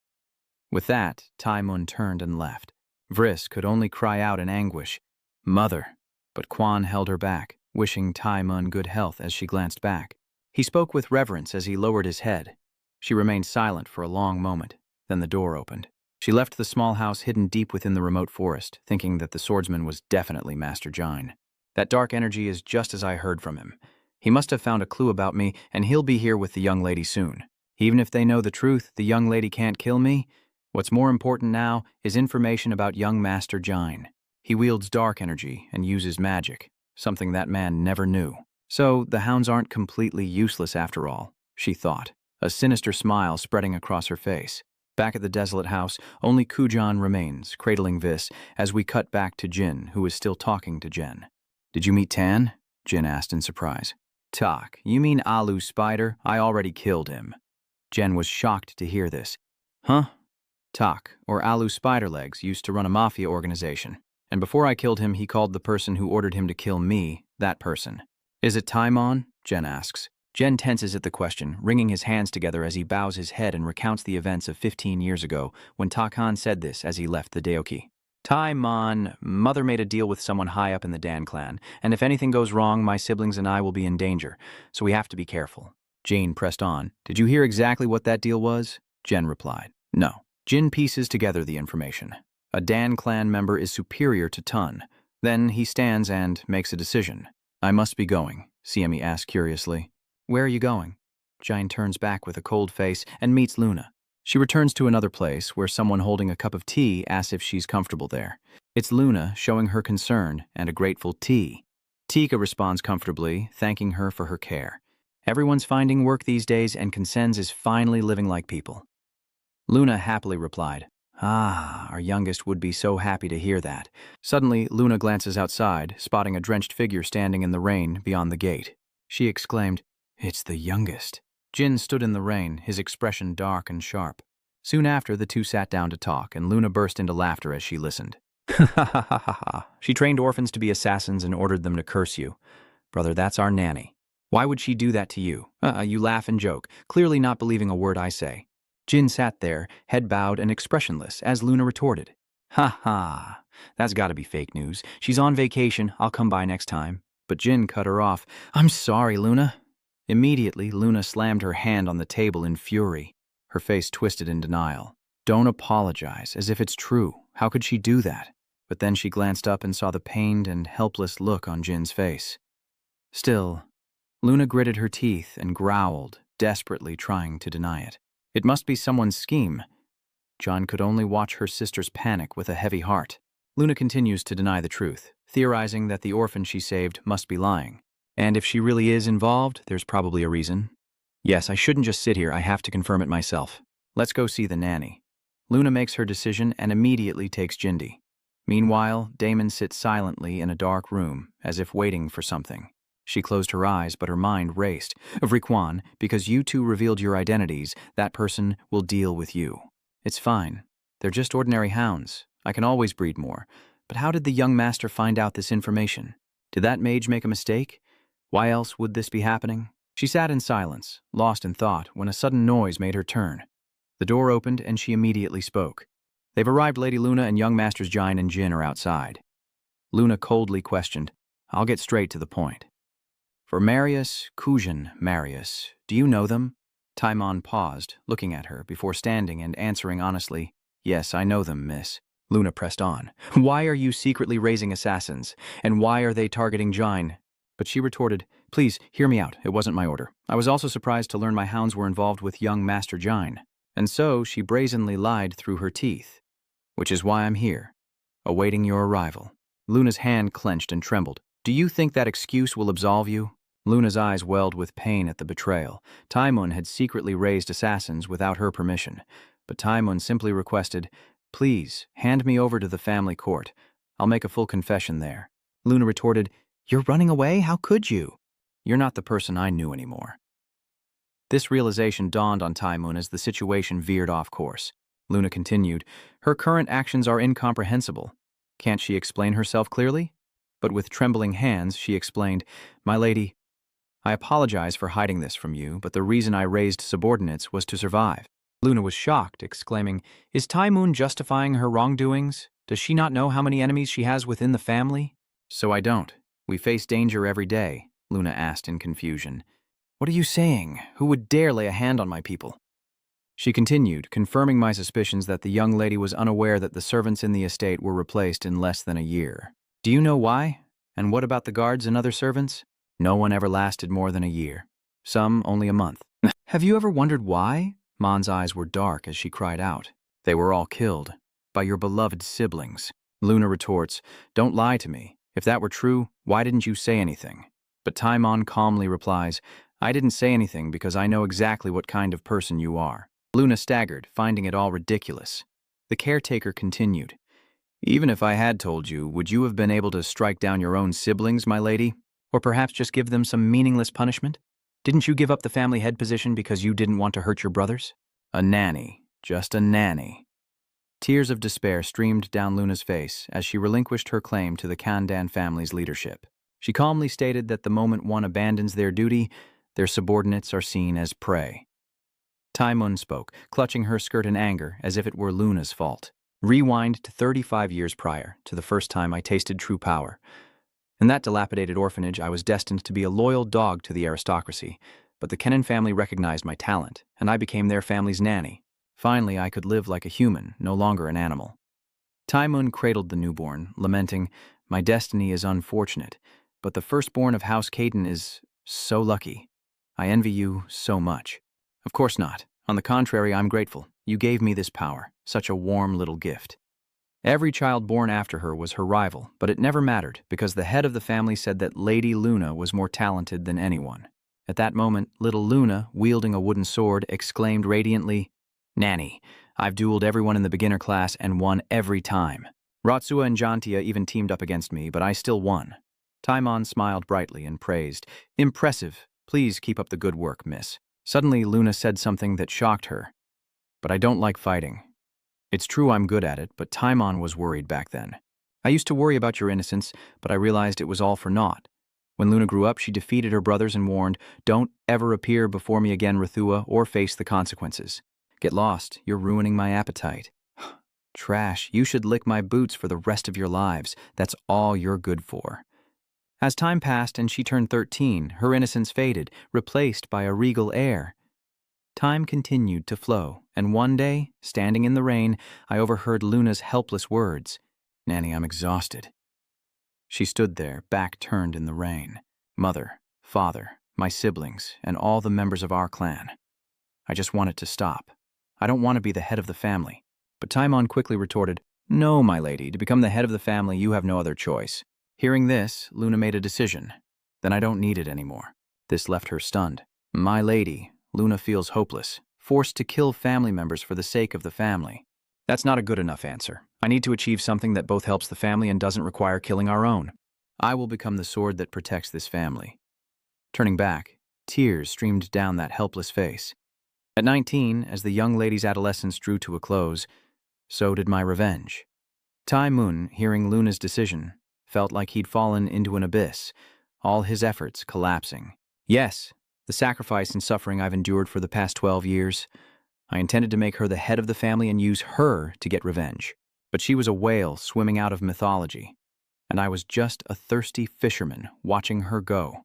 With that, Taimon turned and left. Vriss could only cry out in anguish, Mother! But Quan held her back, wishing Taimon good health as she glanced back. He spoke with reverence as he lowered his head. She remained silent for a long moment. Then the door opened. She left the small house hidden deep within the remote forest, thinking that the swordsman was definitely Master Jine. That dark energy is just as I heard from him. He must have found a clue about me, and he'll be here with the young lady soon. Even if they know the truth, the young lady can't kill me. What's more important now is information about young Master Jine. He wields dark energy and uses magic, something that man never knew. So the hounds aren't completely useless after all, she thought, a sinister smile spreading across her face. Back at the desolate house, only Kujan remains, cradling Vis, as we cut back to Jin, who is still talking to Jen. Did you meet Tan? Jin asked in surprise. Tak, you mean Alu Spider? I already killed him. Jen was shocked to hear this. Huh? Tak, or Alu Spiderlegs, used to run a mafia organization. And before I killed him, he called the person who ordered him to kill me, that person. Is it Taimon? Jen asks. Jen tenses at the question, wringing his hands together as he bows his head and recounts the events of 15 years ago, when Takan said this as he left the Daoki. Taimon, Mother made a deal with someone high up in the Dan clan, and if anything goes wrong, my siblings and I will be in danger, so we have to be careful. Jane pressed on. Did you hear exactly what that deal was? Jen replied. No. Jin pieces together the information. A Dan clan member is superior to Tun. Then he stands and makes a decision. I must be going, Siemi asked curiously. Where are you going? Jine turns back with a cold face and meets Luna. She returns to another place where someone holding a cup of tea asks if she's comfortable there. It's Luna showing her concern and a grateful tea. Tika responds comfortably, thanking her for her care. Everyone's finding work these days and Consens is finally living like people. Luna happily replied, Ah, our youngest would be so happy to hear that. Suddenly, Luna glances outside, spotting a drenched figure standing in the rain beyond the gate. She exclaimed, It's the youngest. Jin stood in the rain, his expression dark and sharp. Soon after, the two sat down to talk, and Luna burst into laughter as she listened. Ha ha ha ha ha. She trained orphans to be assassins and ordered them to curse you. Brother, that's our nanny. Why would she do that to you? You laugh and joke, clearly not believing a word I say. Jin sat there, head bowed and expressionless, as Luna retorted. Ha ha. That's gotta be fake news. She's on vacation. I'll come by next time. But Jin cut her off. I'm sorry, Luna. Immediately, Luna slammed her hand on the table in fury. Her face twisted in denial. Don't apologize, as if it's true. How could she do that? But then she glanced up and saw the pained and helpless look on Jin's face. Still, Luna gritted her teeth and growled, desperately trying to deny it. It must be someone's scheme. John could only watch her sister's panic with a heavy heart. Luna continues to deny the truth, theorizing that the orphan she saved must be lying. And if she really is involved, there's probably a reason. Yes, I shouldn't just sit here, I have to confirm it myself. Let's go see the nanny. Luna makes her decision and immediately takes Jindy. Meanwhile, Damon sits silently in a dark room, as if waiting for something. She closed her eyes, but her mind raced. Vriquan, because you two revealed your identities, that person will deal with you. It's fine. They're just ordinary hounds. I can always breed more. But how did the young master find out this information? Did that mage make a mistake? Why else would this be happening? She sat in silence, lost in thought, when a sudden noise made her turn. The door opened, and she immediately spoke. They've arrived, Lady Luna, and young Masters Jine and Jin are outside. Luna coldly questioned. I'll get straight to the point. For Marius, Kujan, Marius, do you know them? Taimon paused, looking at her, before standing and answering honestly, Yes, I know them, miss. Luna pressed on. Why are you secretly raising assassins? And why are they targeting Jine? But she retorted, Please, hear me out. It wasn't my order. I was also surprised to learn my hounds were involved with young Master Jine. And so she brazenly lied through her teeth. Which is why I'm here, awaiting your arrival. Luna's hand clenched and trembled. Do you think that excuse will absolve you? Luna's eyes welled with pain at the betrayal. Taimun had secretly raised assassins without her permission, but Taimun simply requested, Please, hand me over to the family court. I'll make a full confession there. Luna retorted, You're running away? How could you? You're not the person I knew anymore. This realization dawned on Taimun as the situation veered off course. Luna continued, Her current actions are incomprehensible. Can't she explain herself clearly? But with trembling hands, she explained, My lady, I apologize for hiding this from you, but the reason I raised subordinates was to survive. Luna was shocked, exclaiming, Is Taimun justifying her wrongdoings? Does she not know how many enemies she has within the family? So I don't. We face danger every day, Luna asked in confusion. What are you saying? Who would dare lay a hand on my people? She continued, confirming my suspicions that the young lady was unaware that the servants in the estate were replaced in less than a year. Do you know why? And what about the guards and other servants? No one ever lasted more than a year. Some only a month. Have you ever wondered why? Mon's eyes were dark as she cried out. They were all killed. By your beloved siblings. Luna retorts, Don't lie to me. If that were true, why didn't you say anything? But Taimon calmly replies, I didn't say anything because I know exactly what kind of person you are. Luna staggered, finding it all ridiculous. The caretaker continued, Even if I had told you, would you have been able to strike down your own siblings, my lady? Or perhaps just give them some meaningless punishment? Didn't you give up the family head position because you didn't want to hurt your brothers? A nanny. Just a nanny. Tears of despair streamed down Luna's face as she relinquished her claim to the Kandan family's leadership. She calmly stated that the moment one abandons their duty, their subordinates are seen as prey. Taimun spoke, clutching her skirt in anger as if it were Luna's fault. Rewind to 35 years prior, to the first time I tasted true power. In that dilapidated orphanage, I was destined to be a loyal dog to the aristocracy, but the Kenan family recognized my talent, and I became their family's nanny. Finally, I could live like a human, no longer an animal. Taimun cradled the newborn, lamenting, My destiny is unfortunate, but the firstborn of House Caden is so lucky. I envy you so much. Of course not. On the contrary, I'm grateful. You gave me this power, such a warm little gift. Every child born after her was her rival, but it never mattered because the head of the family said that Lady Luna was more talented than anyone. At that moment, little Luna, wielding a wooden sword, exclaimed radiantly, Nanny, I've dueled everyone in the beginner class and won every time. Ratsua and Jantia even teamed up against me, but I still won. Taimon smiled brightly and praised, Impressive. Please keep up the good work, miss. Suddenly, Luna said something that shocked her. But I don't like fighting. It's true I'm good at it, but Taimon was worried back then. I used to worry about your innocence, but I realized it was all for naught. When Luna grew up, she defeated her brothers and warned, Don't ever appear before me again, Rathua, or face the consequences. Get lost, you're ruining my appetite. Trash, you should lick my boots for the rest of your lives. That's all you're good for. As time passed and she turned 13, her innocence faded, replaced by a regal air. Time continued to flow, and one day, standing in the rain, I overheard Luna's helpless words, Nanny, I'm exhausted. She stood there, back turned in the rain. Mother, father, my siblings, and all the members of our clan. I just want it to stop. I don't want to be the head of the family. But Taimon quickly retorted, No, my lady, to become the head of the family you have no other choice. Hearing this, Luna made a decision. Then I don't need it anymore. This left her stunned. My lady, Luna feels hopeless, forced to kill family members for the sake of the family. That's not a good enough answer. I need to achieve something that both helps the family and doesn't require killing our own. I will become the sword that protects this family. Turning back, tears streamed down that helpless face. At 19, as the young lady's adolescence drew to a close, so did my revenge. Tai Mun, hearing Luna's decision, felt like he'd fallen into an abyss, all his efforts collapsing. Yes, the sacrifice and suffering I've endured for the past 12 years. I intended to make her the head of the family and use her to get revenge. But she was a whale swimming out of mythology, and I was just a thirsty fisherman watching her go.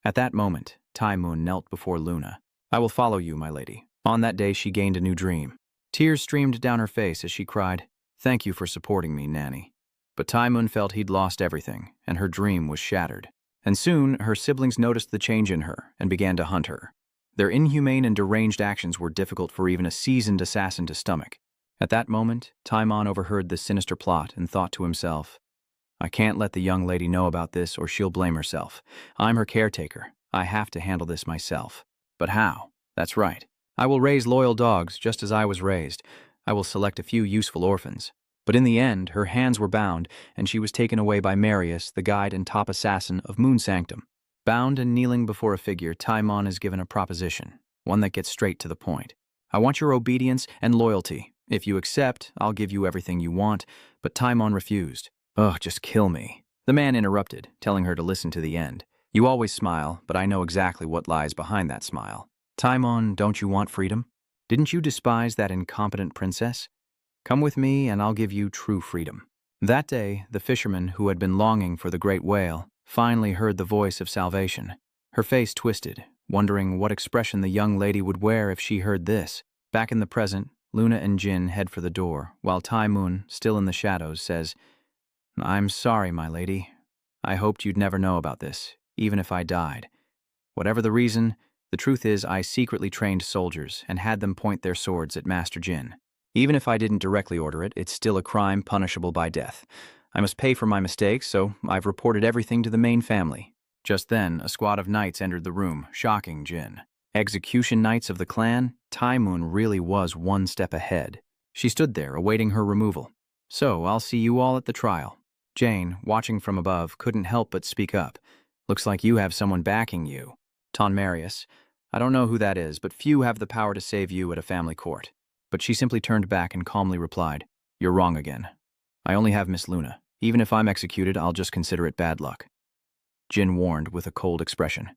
At that moment, Tai Mun knelt before Luna. I will follow you, my lady. On that day, she gained a new dream. Tears streamed down her face as she cried, "Thank you for supporting me, Nanny." But Tai Mun felt he'd lost everything, and her dream was shattered. And soon, her siblings noticed the change in her and began to hunt her. Their inhumane and deranged actions were difficult for even a seasoned assassin to stomach. At that moment, Tai Mun overheard the sinister plot and thought to himself, I can't let the young lady know about this or she'll blame herself. I'm her caretaker. I have to handle this myself. But how? That's right. I will raise loyal dogs just as I was raised. I will select a few useful orphans. But in the end, her hands were bound, and she was taken away by Marius, the guide and top assassin of Moon Sanctum. Bound and kneeling before a figure, Tai Mun is given a proposition, one that gets straight to the point. I want your obedience and loyalty. If you accept, I'll give you everything you want. But Tai Mun refused. Ugh, just kill me. The man interrupted, telling her to listen to the end. You always smile, but I know exactly what lies behind that smile. Tai Mun, don't you want freedom? Didn't you despise that incompetent princess? Come with me and I'll give you true freedom. That day, the fisherman who had been longing for the great whale finally heard the voice of salvation. Her face twisted, wondering what expression the young lady would wear if she heard this. Back in the present, Luna and Jin head for the door, while Tai Mun, still in the shadows, says, I'm sorry, my lady. I hoped you'd never know about this, even if I died. Whatever the reason, the truth is I secretly trained soldiers and had them point their swords at Master Jin. Even if I didn't directly order it, it's still a crime punishable by death. I must pay for my mistakes, so I've reported everything to the main family. Just then, a squad of knights entered the room, shocking Jin. Execution knights of the clan, Tai Mun really was one step ahead. She stood there, awaiting her removal. So, I'll see you all at the trial. Jane, watching from above, couldn't help but speak up. Looks like you have someone backing you. Ton Marius. I don't know who that is, but few have the power to save you at a family court. But she simply turned back and calmly replied, You're wrong again. I only have Miss Luna. Even if I'm executed, I'll just consider it bad luck. Jin warned with a cold expression.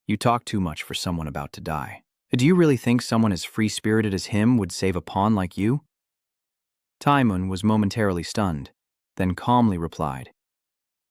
You talk too much for someone about to die. Do you really think someone as free-spirited as him would save a pawn like you? Tai Mun was momentarily stunned, then calmly replied,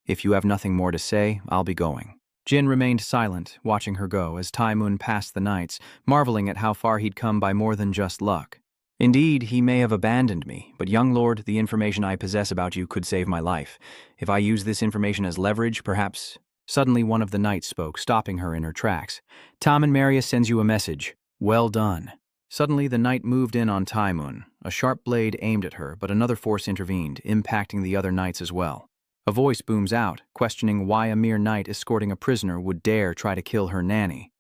If you have nothing more to say, I'll be going. Jin remained silent, watching her go as Tai Mun passed the knights, marveling at how far he'd come by more than just luck. Indeed, he may have abandoned me, but young lord, the information I possess about you could save my life. If I use this information as leverage, perhaps... Suddenly one of the knights spoke, stopping her in her tracks. Tom and Marius sends you a message. Well done. Suddenly the knight moved in on Tai Mun. A sharp blade aimed at her, but another force intervened, impacting the other knights as well. A voice booms out, questioning why a mere knight escorting a prisoner would dare try to kill her nanny.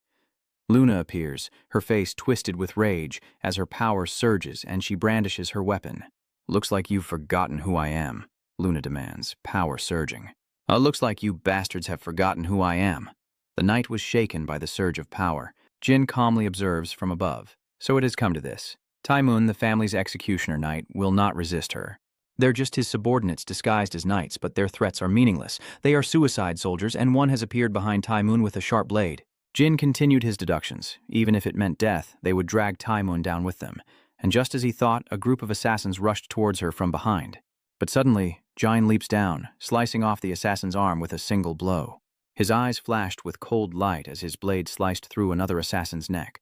Luna appears, her face twisted with rage, as her power surges and she brandishes her weapon. Looks like you've forgotten who I am, Luna demands, power surging. Looks like you bastards have forgotten who I am. The knight was shaken by the surge of power. Jin calmly observes from above. So it has come to this. Tai Mun, the family's executioner knight, will not resist her. They're just his subordinates disguised as knights, but their threats are meaningless. They are suicide soldiers, and one has appeared behind Tai Mun with a sharp blade. Jin continued his deductions. Even if it meant death, they would drag Tai Mun down with them. And just as he thought, a group of assassins rushed towards her from behind. But suddenly, Jin leaps down, slicing off the assassin's arm with a single blow. His eyes flashed with cold light as his blade sliced through another assassin's neck.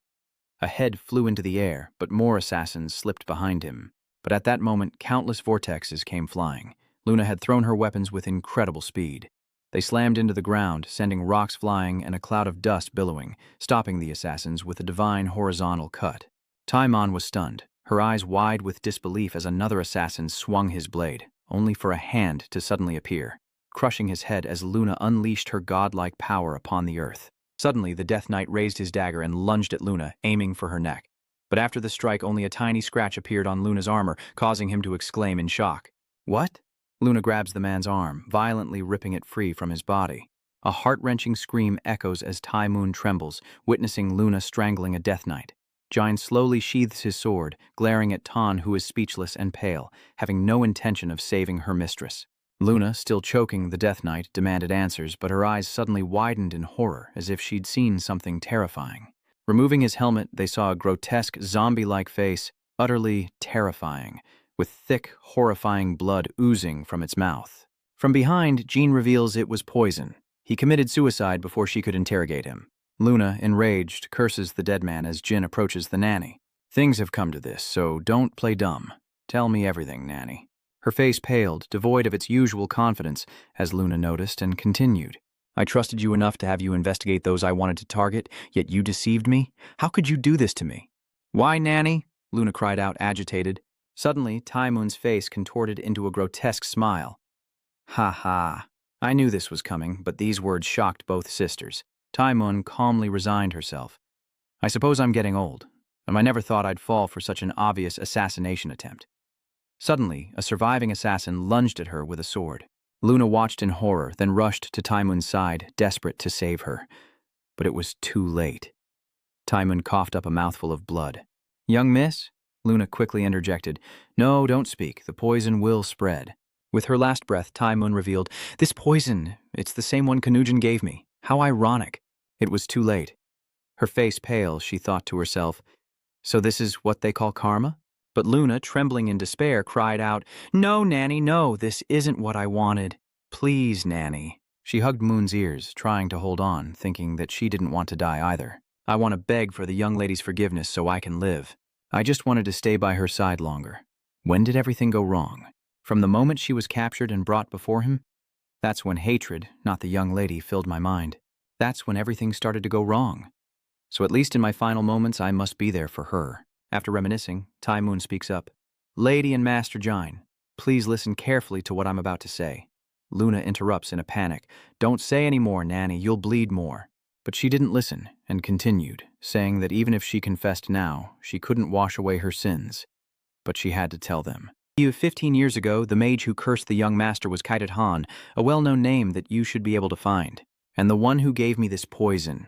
A head flew into the air, but more assassins slipped behind him. But at that moment, countless vortexes came flying. Luna had thrown her weapons with incredible speed. They slammed into the ground, sending rocks flying and a cloud of dust billowing, stopping the assassins with a divine horizontal cut. Tai Mun was stunned, her eyes wide with disbelief as another assassin swung his blade, only for a hand to suddenly appear, crushing his head as Luna unleashed her godlike power upon the earth. Suddenly, the Death Knight raised his dagger and lunged at Luna, aiming for her neck. But after the strike, only a tiny scratch appeared on Luna's armor, causing him to exclaim in shock. "What?" Luna grabs the man's arm, violently ripping it free from his body. A heart-wrenching scream echoes as Tai Moon trembles, witnessing Luna strangling a Death Knight. Jine slowly sheathes his sword, glaring at Tan, who is speechless and pale, having no intention of saving her mistress. Luna, still choking the Death Knight, demanded answers, but her eyes suddenly widened in horror, as if she'd seen something terrifying. Removing his helmet, they saw a grotesque, zombie-like face, utterly terrifying, with thick, horrifying blood oozing from its mouth. From behind, Jean reveals it was poison. He committed suicide before she could interrogate him. Luna, enraged, curses the dead man as Jin approaches the nanny. "Things have come to this, so don't play dumb. Tell me everything, nanny." Her face paled, devoid of its usual confidence, as Luna noticed and continued. "I trusted you enough to have you investigate those I wanted to target, yet you deceived me? How could you do this to me?" "Why, nanny?" Luna cried out, agitated. Suddenly, Tai Moon's face contorted into a grotesque smile. "Ha ha. I knew this was coming, but these words shocked both sisters. Tai Moon calmly resigned herself. "I suppose I'm getting old, and I never thought I'd fall for such an obvious assassination attempt." Suddenly, a surviving assassin lunged at her with a sword. Luna watched in horror, then rushed to Tai Moon's side, desperate to save her. But it was too late. Tai Moon coughed up a mouthful of blood. "Young miss?" Luna quickly interjected. "No, don't speak. The poison will spread." With her last breath, Tai Moon revealed, "This poison, it's the same one Kanujin gave me. How ironic." It was too late. Her face pale, she thought to herself, "So this is what they call karma?" But Luna, trembling in despair, cried out, "No, Nanny, no, this isn't what I wanted. Please, Nanny." She hugged Moon's ears, trying to hold on, thinking that she didn't want to die either. "I want to beg for the young lady's forgiveness so I can live. I just wanted to stay by her side longer." When did everything go wrong? From the moment she was captured and brought before him? That's when hatred, not the young lady, filled my mind. That's when everything started to go wrong. So at least in my final moments, I must be there for her. After reminiscing, Tai Moon speaks up. "Lady and Master Jine, please listen carefully to what I'm about to say." Luna interrupts in a panic. "Don't say any more, Nanny, you'll bleed more." But she didn't listen and continued, saying that even if she confessed now, she couldn't wash away her sins. But she had to tell them. 15 years ago, the mage who cursed the young master was Cadet Han, a well-known name that you should be able to find. And the one who gave me this poison."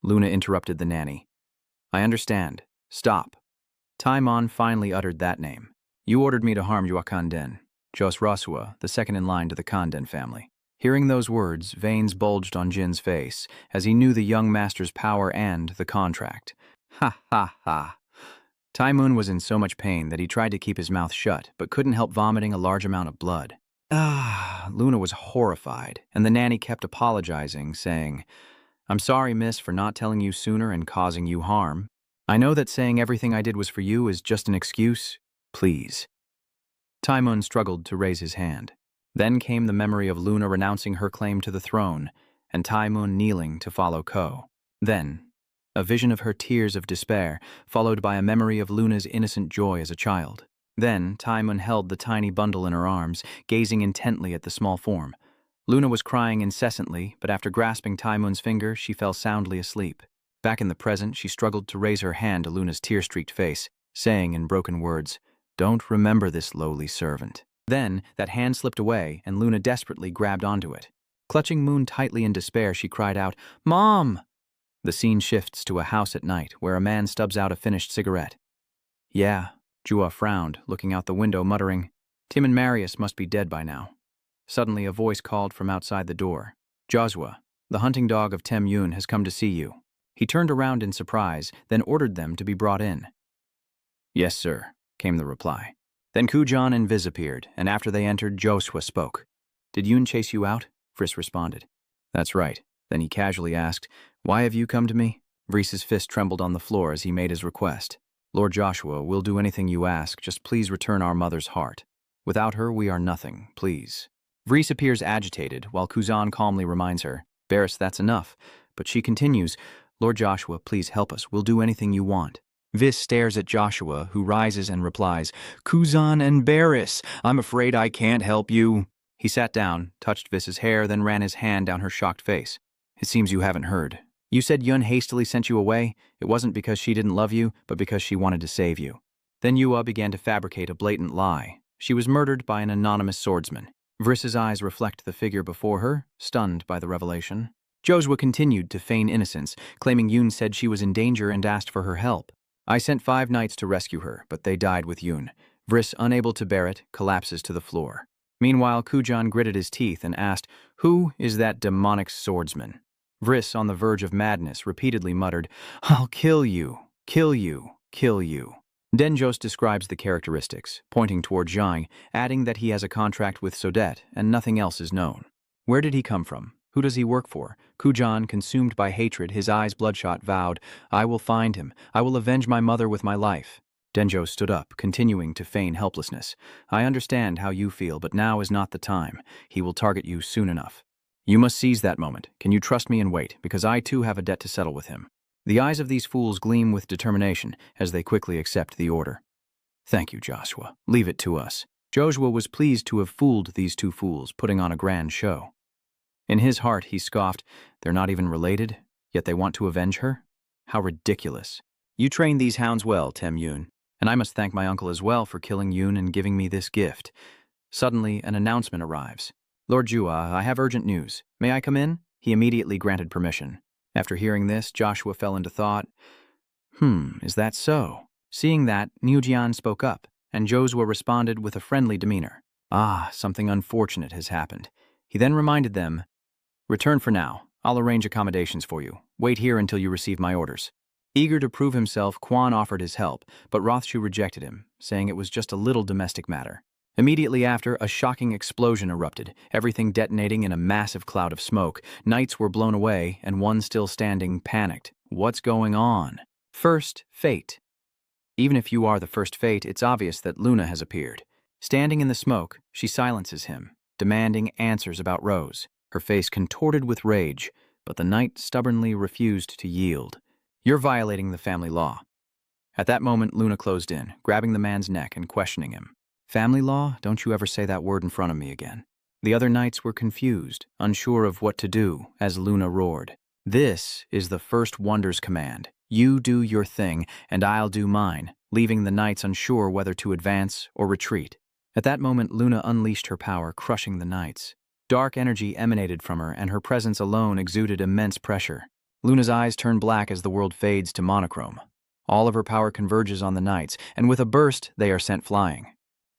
Luna interrupted the nanny. "I understand. Stop." Tai Mon finally uttered that name. "You ordered me to harm Yua Kanden, Jos Rasua, the second in line to the Kanden family." Hearing those words, veins bulged on Jin's face, as he knew the young master's power and the contract. Ha ha ha. Tai Moon was in so much pain that he tried to keep his mouth shut, but couldn't help vomiting a large amount of blood. Luna was horrified, and the nanny kept apologizing, saying, "I'm sorry, miss, for not telling you sooner and causing you harm. I know that saying everything I did was for you is just an excuse. Please." Tai Moon struggled to raise his hand. Then came the memory of Luna renouncing her claim to the throne, and Tai Moon kneeling to follow Ko. Then, a vision of her tears of despair, followed by a memory of Luna's innocent joy as a child. Then, Tai Moon held the tiny bundle in her arms, gazing intently at the small form. Luna was crying incessantly, but after grasping Tai Moon's finger, she fell soundly asleep. Back in the present, she struggled to raise her hand to Luna's tear-streaked face, saying in broken words, "Don't remember this lowly servant." Then, that hand slipped away, and Luna desperately grabbed onto it. Clutching Moon tightly in despair, she cried out, "Mom!" The scene shifts to a house at night, where a man stubs out a finished cigarette. "Yeah," Jua frowned, looking out the window, muttering, "Tim and Marius must be dead by now." Suddenly, a voice called from outside the door. "Josua, the hunting dog of Tem Yun has come to see you." He turned around in surprise, then ordered them to be brought in. "Yes, sir," came the reply. Then Kujan and Viz appeared, and after they entered, Josua spoke. "Did Yun chase you out?" Vriss responded. "That's right." Then he casually asked, "Why have you come to me?" Vriss's fist trembled on the floor as he made his request. "Lord Joshua, we'll do anything you ask, just please return our mother's heart. Without her, we are nothing, please." Vriss appears agitated, while Kuzan calmly reminds her, "Barris, that's enough." But she continues, "Lord Joshua, please help us, we'll do anything you want." Viz stares at Joshua, who rises and replies, "Kuzan and Barris, I'm afraid I can't help you." He sat down, touched Viz's hair, then ran his hand down her shocked face. "It seems you haven't heard. You said Yun hastily sent you away. It wasn't because she didn't love you, but because she wanted to save you. Then Yua began to fabricate a blatant lie. She was murdered by an anonymous swordsman. Vriss's eyes reflect the figure before her, stunned by the revelation. Josua continued to feign innocence, claiming Yun said she was in danger and asked for her help. I sent 5 knights to rescue her, but they died with Yun. Vriss, unable to bear it, collapses to the floor. Meanwhile, Kujan gritted his teeth and asked, "Who is that demonic swordsman?" Vriss, on the verge of madness, repeatedly muttered, "I'll kill you, kill you, kill you." Denjos describes the characteristics, pointing toward Zhang, adding that he has a contract with Sodet and nothing else is known. Where did he come from? Who does he work for? Kujan, consumed by hatred, his eyes bloodshot, vowed, "I will find him. I will avenge my mother with my life." Denjo stood up, continuing to feign helplessness. "I understand how you feel, but now is not the time. He will target you soon enough. You must seize that moment. Can you trust me and wait, because I too have a debt to settle with him." The eyes of these fools gleam with determination as they quickly accept the order. "Thank you, Joshua. Leave it to us." Joshua was pleased to have fooled these 2 fools, putting on a grand show. In his heart, he scoffed, "They're not even related, yet they want to avenge her? How ridiculous." "You trained these hounds well, Tem Yun, and I must thank my uncle as well for killing Yun and giving me this gift." Suddenly, an announcement arrives. "Lord Jua, I have urgent news. May I come in?" He immediately granted permission. After hearing this, Joshua fell into thought. Is that so? Seeing that, Niujian spoke up, and Josua responded with a friendly demeanor. Something unfortunate has happened. He then reminded them, "Return for now. I'll arrange accommodations for you. Wait here until you receive my orders." Eager to prove himself, Quan offered his help, but Rothshu rejected him, saying it was just a little domestic matter. Immediately after, a shocking explosion erupted, everything detonating in a massive cloud of smoke. Knights were blown away, and one still standing panicked. What's going on? First, Fate. Even if you are the first Fate, it's obvious that Luna has appeared. Standing in the smoke, she silences him, demanding answers about Rose, her face contorted with rage, but the knight stubbornly refused to yield. "You're violating the family law." At that moment, Luna closed in, grabbing the man's neck and questioning him. "Family law? Don't you ever say that word in front of me again." The other knights were confused, unsure of what to do, as Luna roared. "This is the First Wonder's command. You do your thing, and I'll do mine," leaving the knights unsure whether to advance or retreat. At that moment, Luna unleashed her power, crushing the knights. Dark energy emanated from her, and her presence alone exuded immense pressure. Luna's eyes turn black as the world fades to monochrome. All of her power converges on the knights, and with a burst, they are sent flying.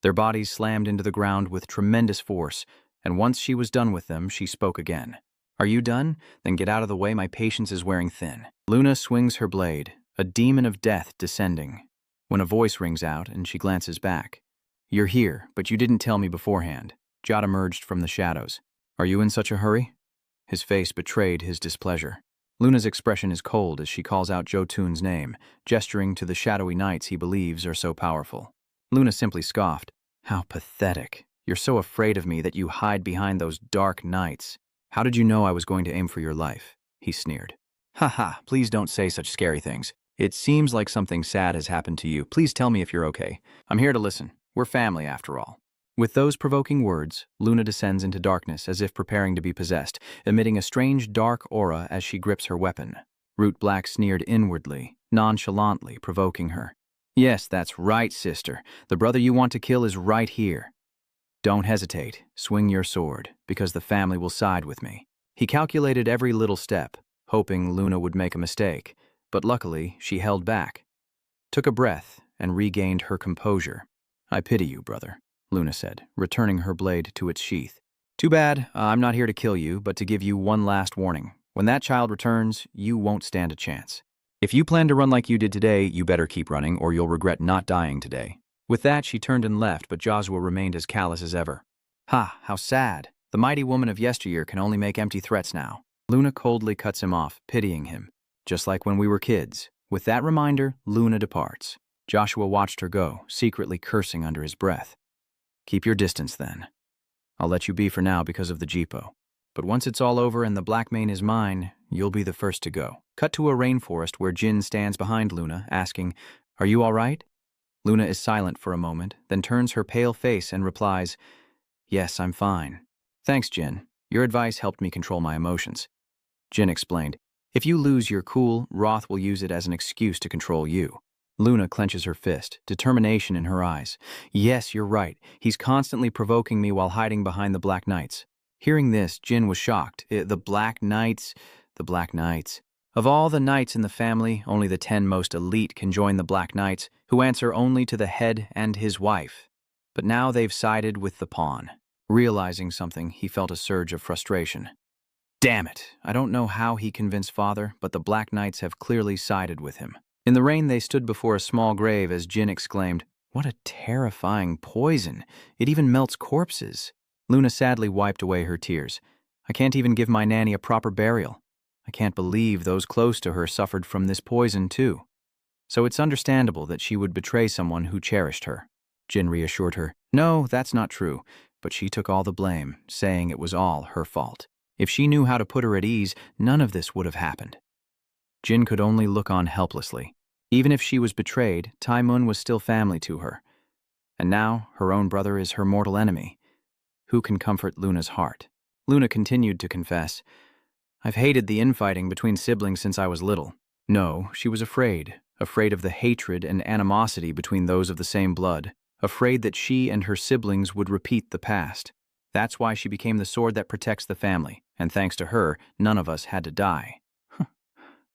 Their bodies slammed into the ground with tremendous force, and once she was done with them, she spoke again. "Are you done? Then get out of the way, my patience is wearing thin." Luna swings her blade, a demon of death descending, when a voice rings out and she glances back. "You're here, but you didn't tell me beforehand." Jot emerged from the shadows. "Are you in such a hurry?" His face betrayed his displeasure. Luna's expression is cold as she calls out Jotun's name, gesturing to the shadowy knights he believes are so powerful. Luna simply scoffed. "How pathetic. You're so afraid of me that you hide behind those dark knights. How did you know I was going to aim for your life?" he sneered. "Ha, please don't say such scary things. It seems like something sad has happened to you. Please tell me if you're okay. I'm here to listen. We're family, after all." With those provoking words, Luna descends into darkness as if preparing to be possessed, emitting a strange dark aura as she grips her weapon. Root Black sneered inwardly, nonchalantly provoking her. "Yes, that's right, sister. The brother you want to kill is right here. Don't hesitate. Swing your sword, because the family will side with me." He calculated every little step, hoping Luna would make a mistake, but luckily she held back, took a breath, and regained her composure. "I pity you, brother," Luna said, returning her blade to its sheath. "Too bad. I'm not here to kill you, but to give you one last warning. When that child returns, you won't stand a chance. If you plan to run like you did today, you better keep running, or you'll regret not dying today." With that, she turned and left, but Joshua remained as callous as ever. How sad. The mighty woman of yesteryear can only make empty threats now. Luna coldly cuts him off, pitying him. "Just like when we were kids." With that reminder, Luna departs. Joshua watched her go, secretly cursing under his breath. "Keep your distance, then. I'll let you be for now because of the Jipo. But once it's all over and the black mane is mine, you'll be the first to go." Cut to a rainforest where Jin stands behind Luna, asking, "Are you all right?" Luna is silent for a moment, then turns her pale face and replies, "Yes, I'm fine. Thanks, Jin. Your advice helped me control my emotions." Jin explained, If you lose your cool, Roth will use it as an excuse to control you. Luna clenches her fist, determination in her eyes. Yes, you're right. He's constantly provoking me while hiding behind the Black Knights. Hearing this, Jin was shocked. The Black Knights. The Black Knights. Of all the knights in the family, only the 10 most elite can join the Black Knights, who answer only to the head and his wife. But now they've sided with the pawn. Realizing something, he felt a surge of frustration. Damn it! I don't know how he convinced Father, but the Black Knights have clearly sided with him. In the rain, they stood before a small grave as Jin exclaimed, "What a terrifying poison! It even melts corpses." Luna sadly wiped away her tears. "I can't even give my nanny a proper burial. I can't believe those close to her suffered from this poison, too." So it's understandable that she would betray someone who cherished her. Jin reassured her, "No, that's not true," but she took all the blame, saying it was all her fault. If she knew how to put her at ease, none of this would have happened. Jin could only look on helplessly. Even if she was betrayed, Tai-mun was still family to her. And now, her own brother is her mortal enemy. Who can comfort Luna's heart? Luna continued to confess, "I've hated the infighting between siblings since I was little." No, she was afraid of the hatred and animosity between those of the same blood, afraid that she and her siblings would repeat the past. That's why she became the sword that protects the family, and thanks to her, none of us had to die.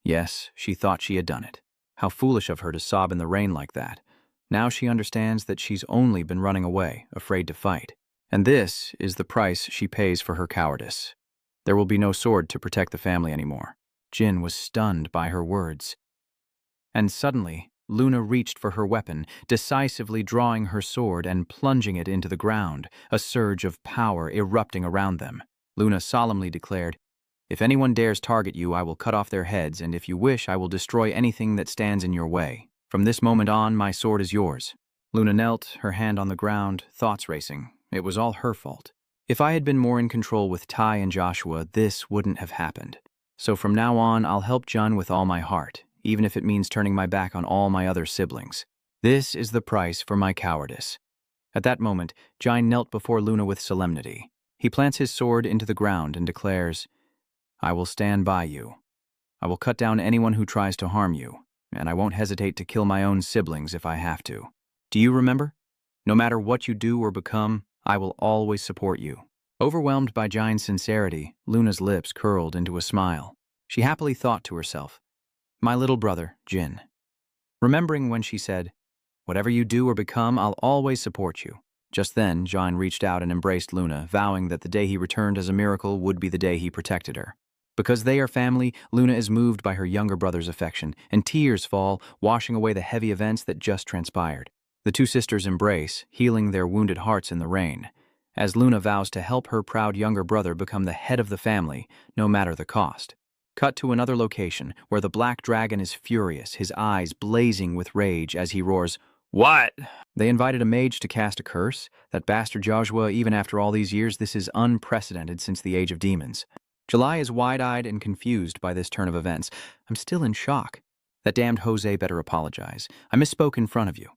Yes, she thought she had done it. How foolish of her to sob in the rain like that. Now she understands that she's only been running away, afraid to fight. And this is the price she pays for her cowardice. There will be no sword to protect the family anymore. Jin was stunned by her words. And suddenly, Luna reached for her weapon, decisively drawing her sword and plunging it into the ground, a surge of power erupting around them. Luna solemnly declared, "If anyone dares target you, I will cut off their heads, and if you wish, I will destroy anything that stands in your way. From this moment on, my sword is yours." Luna knelt, her hand on the ground, thoughts racing. It was all her fault. If I had been more in control with Tai and Joshua, this wouldn't have happened. So from now on, I'll help Jun with all my heart, even if it means turning my back on all my other siblings. This is the price for my cowardice. At that moment, Jin knelt before Luna with solemnity. He plants his sword into the ground and declares, "I will stand by you. I will cut down anyone who tries to harm you, and I won't hesitate to kill my own siblings if I have to. Do you remember? No matter what you do or become, I will always support you." Overwhelmed by Jin's sincerity, Luna's lips curled into a smile. She happily thought to herself, "My little brother, Jin." Remembering when she said, "Whatever you do or become, I'll always support you." Just then, Jin reached out and embraced Luna, vowing that the day he returned as a miracle would be the day he protected her. Because they are family, Luna is moved by her younger brother's affection, and tears fall, washing away the heavy events that just transpired. The two sisters embrace, healing their wounded hearts in the rain, as Luna vows to help her proud younger brother become the head of the family, no matter the cost. Cut to another location, where the Black Dragon is furious, his eyes blazing with rage as he roars, "What?" They invited a mage to cast a curse? That bastard Joshua, even after all these years, this is unprecedented since the Age of Demons. July is wide-eyed and confused by this turn of events. "I'm still in shock. That damned Jose better apologize. I misspoke in front of you."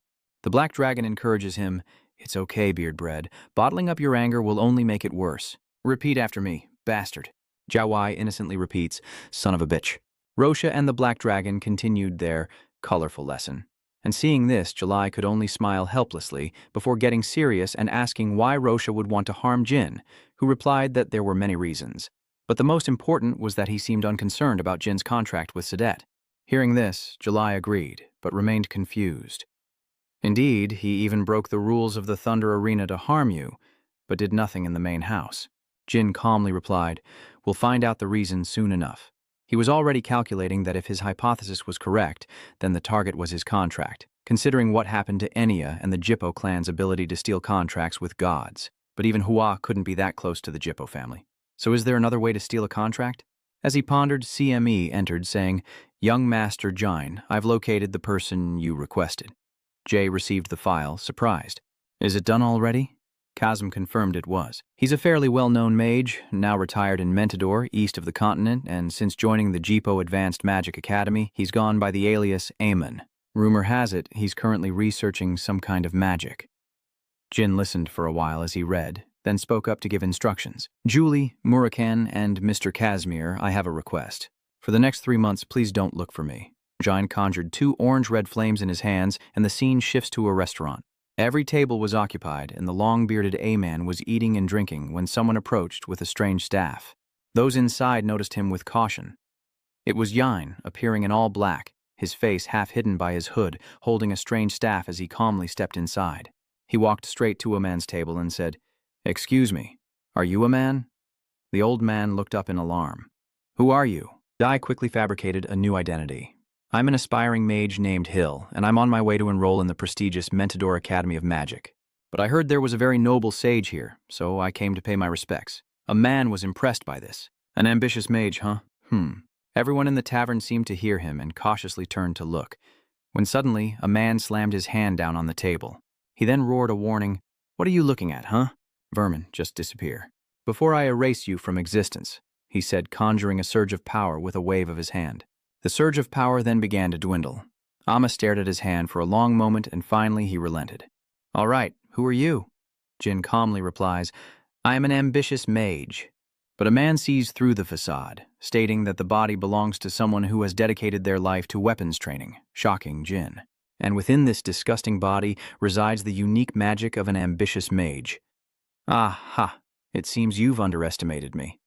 The Black Dragon encourages him, "It's okay, Beardbread. Bottling up your anger will only make it worse. Repeat after me, bastard." Jiawai innocently repeats, "Son of a bitch." Rosha and the Black Dragon continued their colorful lesson. And seeing this, July could only smile helplessly before getting serious and asking why Rosha would want to harm Jin, who replied that there were many reasons. But the most important was that he seemed unconcerned about Jin's contract with Cadet. Hearing this, July agreed, but remained confused. Indeed, he even broke the rules of the Thunder Arena to harm you, but did nothing in the main house. Jin calmly replied, "We'll find out the reason soon enough." He was already calculating that if his hypothesis was correct, then the target was his contract, considering what happened to Enya and the Jippo clan's ability to steal contracts with gods. But even Hua couldn't be that close to the Jippo family. So is there another way to steal a contract? As he pondered, CME entered, saying, "Young Master Jin, I've located the person you requested." Jay received the file, surprised. "Is it done already?" Kazim confirmed it was. He's a fairly well-known mage, now retired in Mentador, east of the continent, and since joining the Jippo Advanced Magic Academy, he's gone by the alias Amon. Rumor has it he's currently researching some kind of magic. Jin listened for a while as he read, then spoke up to give instructions. "Julie, Murakan, and Mr. Casimir, I have a request. For the next 3 months, please don't look for me. Jin conjured 2 orange-red flames in his hands, and the scene shifts to a restaurant. Every table was occupied, and the long-bearded A-man was eating and drinking when someone approached with a strange staff. Those inside noticed him with caution. It was Jin, appearing in all black, his face half hidden by his hood, holding a strange staff as he calmly stepped inside. He walked straight to a man's table and said, "Excuse me, are you a man?" The old man looked up in alarm. "Who are you?" Dai quickly fabricated a new identity. "I'm an aspiring mage named Hill, and I'm on my way to enroll in the prestigious Mentador Academy of Magic. But I heard there was a very noble sage here, so I came to pay my respects." A man was impressed by this. "An ambitious mage, huh? Everyone in the tavern seemed to hear him and cautiously turned to look, when suddenly a man slammed his hand down on the table. He then roared a warning, "What are you looking at, huh? Vermin, just disappear. Before I erase you from existence," he said, conjuring a surge of power with a wave of his hand. The surge of power then began to dwindle. Amma stared at his hand for a long moment, and finally he relented. "All right, who are you?" Jin calmly replies, "I am an ambitious mage." But a man sees through the facade, stating that the body belongs to someone who has dedicated their life to weapons training, shocking Jin. And within this disgusting body resides the unique magic of an ambitious mage. "Ah ha, it seems you've underestimated me.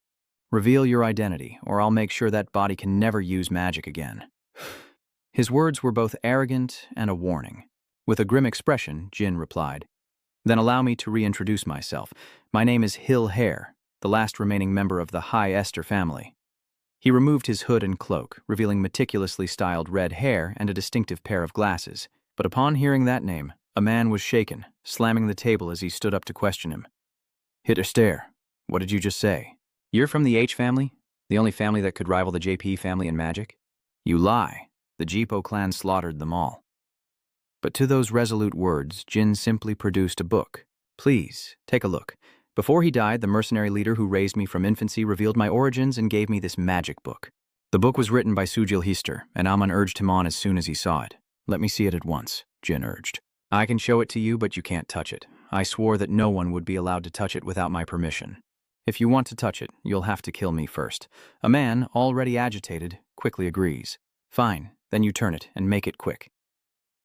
Reveal your identity, or I'll make sure that body can never use magic again." His words were both arrogant and a warning. With a grim expression, Jin replied, "Then allow me to reintroduce myself. My name is Hill Hare, the last remaining member of the High Esther family." He removed his hood and cloak, revealing meticulously styled red hair and a distinctive pair of glasses. But upon hearing that name, a man was shaken, slamming the table as he stood up to question him. "Hit or stare, what did you just say? You're from the H family? The only family that could rival the JP family in magic? You lie. The Jipo clan slaughtered them all." But to those resolute words, Jin simply produced a book. "Please, take a look. Before he died, the mercenary leader who raised me from infancy revealed my origins and gave me this magic book." The book was written by Sujil Hister, and Aman urged him on as soon as he saw it. "Let me see it at once," Jin urged. "I can show it to you, but you can't touch it. I swore that no one would be allowed to touch it without my permission. If you want to touch it, you'll have to kill me first." A man, already agitated, quickly agrees. "Fine, then you turn it and make it quick."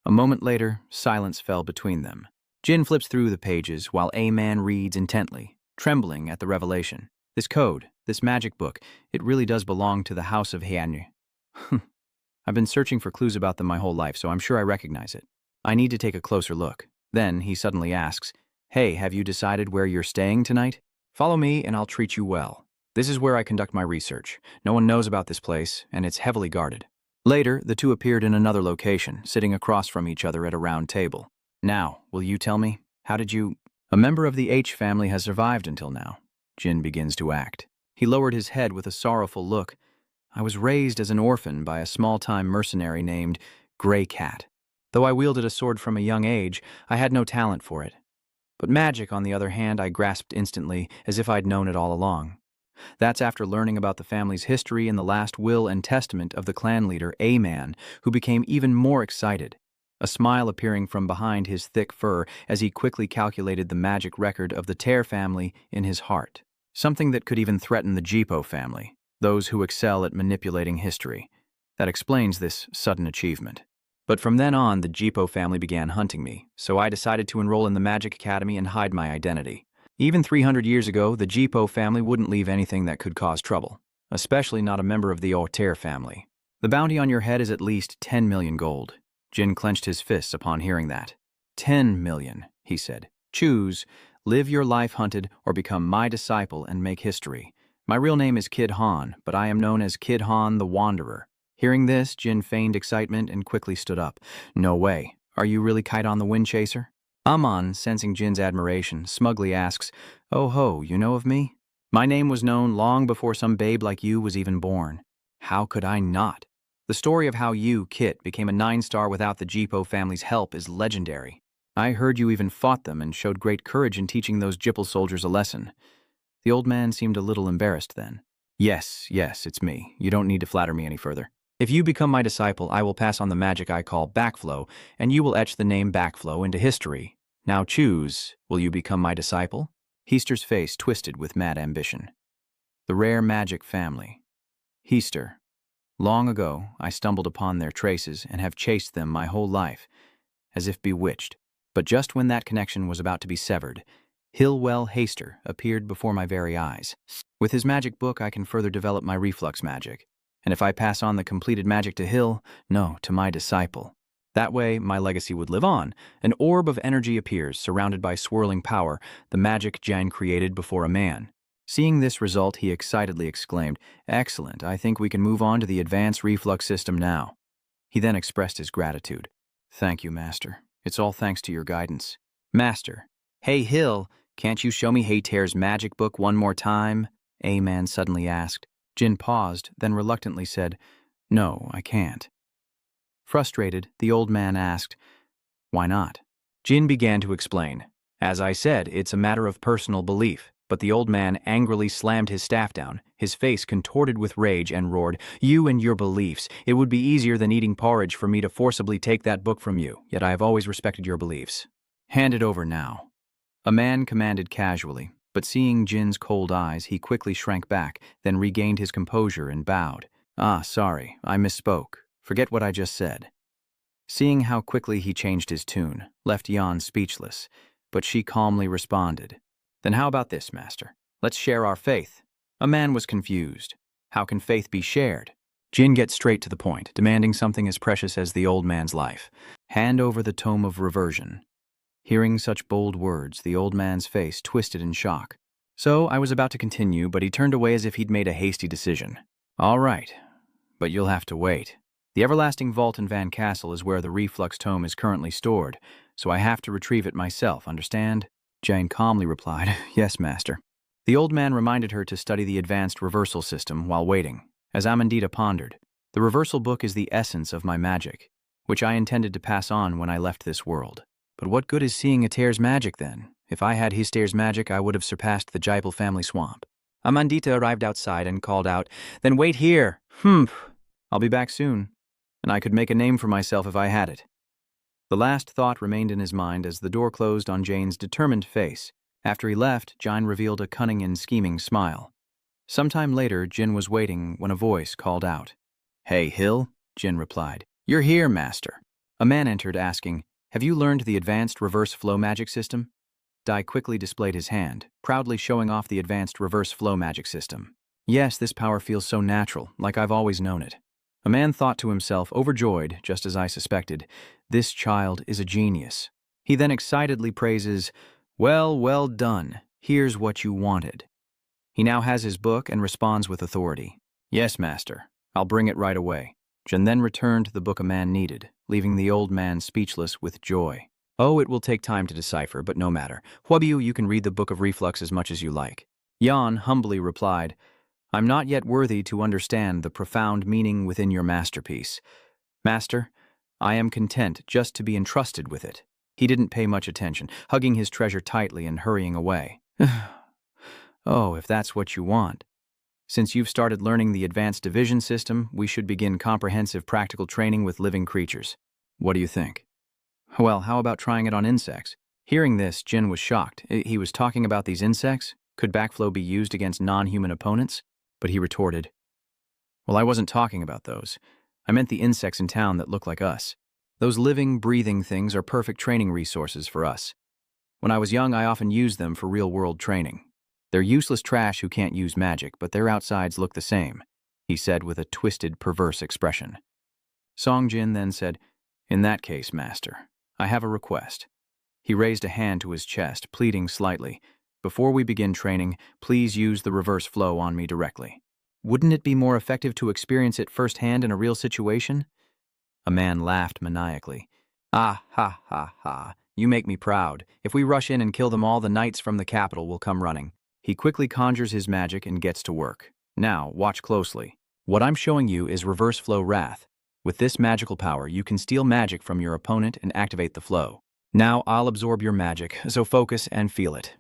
A moment later, silence fell between them. Jin flips through the pages while A-man reads intently, trembling at the revelation. This code, this magic book, it really does belong to the House of Heian. I've been searching for clues about them my whole life, so I'm sure I recognize it. I need to take a closer look. Then he suddenly asks, "Hey, have you decided where you're staying tonight? Follow me and I'll treat you well. This is where I conduct my research. No one knows about this place, and it's heavily guarded." Later, the two appeared in another location, sitting across from each other at a round table. "Now, will you tell me, how did you—" "A member of the H family has survived until now." Jin begins to act. He lowered his head with a sorrowful look. "I was raised as an orphan by a small-time mercenary named Grey Cat. Though I wielded a sword from a young age, I had no talent for it. But magic, on the other hand, I grasped instantly, as if I'd known it all along. That's after learning about the family's history and the last will and testament of the clan leader, A-man, who became even more excited, a smile appearing from behind his thick fur as he quickly calculated the magic record of the Ter family in his heart, something that could even threaten the Jipo family, those who excel at manipulating history. That explains this sudden achievement. But from then on, the Jipo family began hunting me, so I decided to enroll in the Magic Academy and hide my identity. Even 300 years ago, the Jipo family wouldn't leave anything that could cause trouble, especially not a member of the Oter family. The bounty on your head is at least 10 million gold. Jin clenched his fists upon hearing that. 10 million, he said. "Choose, live your life hunted or become my disciple and make history. My real name is Kid Han, but I am known as Kid Han the Wanderer." Hearing this, Jin feigned excitement and quickly stood up. "No way. Are you really Kaidan the Wind Chaser?" Aman, sensing Jin's admiration, smugly asks, "Oh ho, you know of me? My name was known long before some babe like you was even born. How could I not? The story of how you, Kit, became a 9-star without the Jipo family's help is legendary. I heard you even fought them and showed great courage in teaching those Jipple soldiers a lesson." The old man seemed a little embarrassed then. Yes, it's me. You don't need to flatter me any further. If you become my disciple, I will pass on the magic I call Backflow, and you will etch the name Backflow into history. Now choose, will you become my disciple?" Heister's face twisted with mad ambition. The rare magic family. Heister. Long ago, I stumbled upon their traces and have chased them my whole life, as if bewitched. But just when that connection was about to be severed, Hillwell Haster appeared before my very eyes. With his magic book, I can further develop my reflux magic. And if I pass on the completed magic to Hill, no, to my disciple. That way, my legacy would live on. An orb of energy appears, surrounded by swirling power, the magic Jain created before a man. Seeing this result, he excitedly exclaimed, "Excellent, I think we can move on to the advanced reflux system now." He then expressed his gratitude. "Thank you, Master. It's all thanks to your guidance." "Master, hey Hill, can't you show me Hayter's magic book one more time?" A-Man suddenly asked. Jin paused, then reluctantly said, "No, I can't." Frustrated, the old man asked, "Why not?" Jin began to explain. "As I said, it's a matter of personal belief." But the old man angrily slammed his staff down, his face contorted with rage, and roared, "You and your beliefs. It would be easier than eating porridge for me to forcibly take that book from you, yet I have always respected your beliefs. Hand it over now." A man commanded casually, but seeing Jin's cold eyes, he quickly shrank back, then regained his composure and bowed. Sorry, I misspoke. Forget what I just said." Seeing how quickly he changed his tune, left Yan speechless, but she calmly responded, "Then how about this, Master? Let's share our faith." A man was confused. How can faith be shared? Jin gets straight to the point, demanding something as precious as the old man's life. "Hand over the tome of reversion." Hearing such bold words, the old man's face twisted in shock. So I was about to continue, but he turned away as if he'd made a hasty decision. "All right, but you'll have to wait. The Everlasting Vault in Van Castle is where the reflux tome is currently stored, so I have to retrieve it myself, understand?" Jane calmly replied, "Yes, Master." The old man reminded her to study the advanced reversal system while waiting. As Amandita pondered, "The reversal book is the essence of my magic, which I intended to pass on when I left this world. But what good is seeing Ater's magic then? If I had Hister's magic, I would have surpassed the Jaipal family swamp." Amandita arrived outside and called out, "Then wait here. I'll be back soon. And I could make a name for myself if I had it." The last thought remained in his mind as the door closed on Jane's determined face. After he left, Jin revealed a cunning and scheming smile. Sometime later, Jin was waiting when a voice called out. "Hey, Hill," Jin replied. "You're here, Master." A man entered asking, "Have you learned the advanced reverse flow magic system?" Dai quickly displayed his hand, proudly showing off the advanced reverse flow magic system. "Yes, this power feels so natural, like I've always known it." A man thought to himself, overjoyed, just as I suspected, "This child is a genius." He then excitedly praises, well done. Here's what you wanted." He now has his book and responds with authority. "Yes, Master. I'll bring it right away." Jin then returned the book a man needed, leaving the old man speechless with joy. "Oh, it will take time to decipher, but no matter. Huobiu, you can read the Book of Reflux as much as you like." Yan humbly replied, "I'm not yet worthy to understand the profound meaning within your masterpiece. Master, I am content just to be entrusted with it." He didn't pay much attention, hugging his treasure tightly and hurrying away. "Oh, if that's what you want. Since you've started learning the advanced division system, we should begin comprehensive practical training with living creatures. What do you think?" "Well, how about trying it on insects?" Hearing this, Jin was shocked. He was talking about these insects? Could backflow be used against non-human opponents? But he retorted, "Well, I wasn't talking about those. I meant the insects in town that look like us. Those living, breathing things are perfect training resources for us. When I was young, I often used them for real-world training. They're useless trash who can't use magic, but their outsides look the same," he said with a twisted, perverse expression. Song Jin then said, "In that case, Master, I have a request." He raised a hand to his chest, pleading slightly, "Before we begin training, please use the reverse flow on me directly." "Wouldn't it be more effective to experience it firsthand in a real situation?" A man laughed maniacally. "Ah, ha, ha, ha. You make me proud. If we rush in and kill them all, the knights from the capital will come running." He quickly conjures his magic and gets to work. "Now, watch closely. What I'm showing you is reverse flow wrath. With this magical power, you can steal magic from your opponent and activate the flow. Now I'll absorb your magic, so focus and feel it."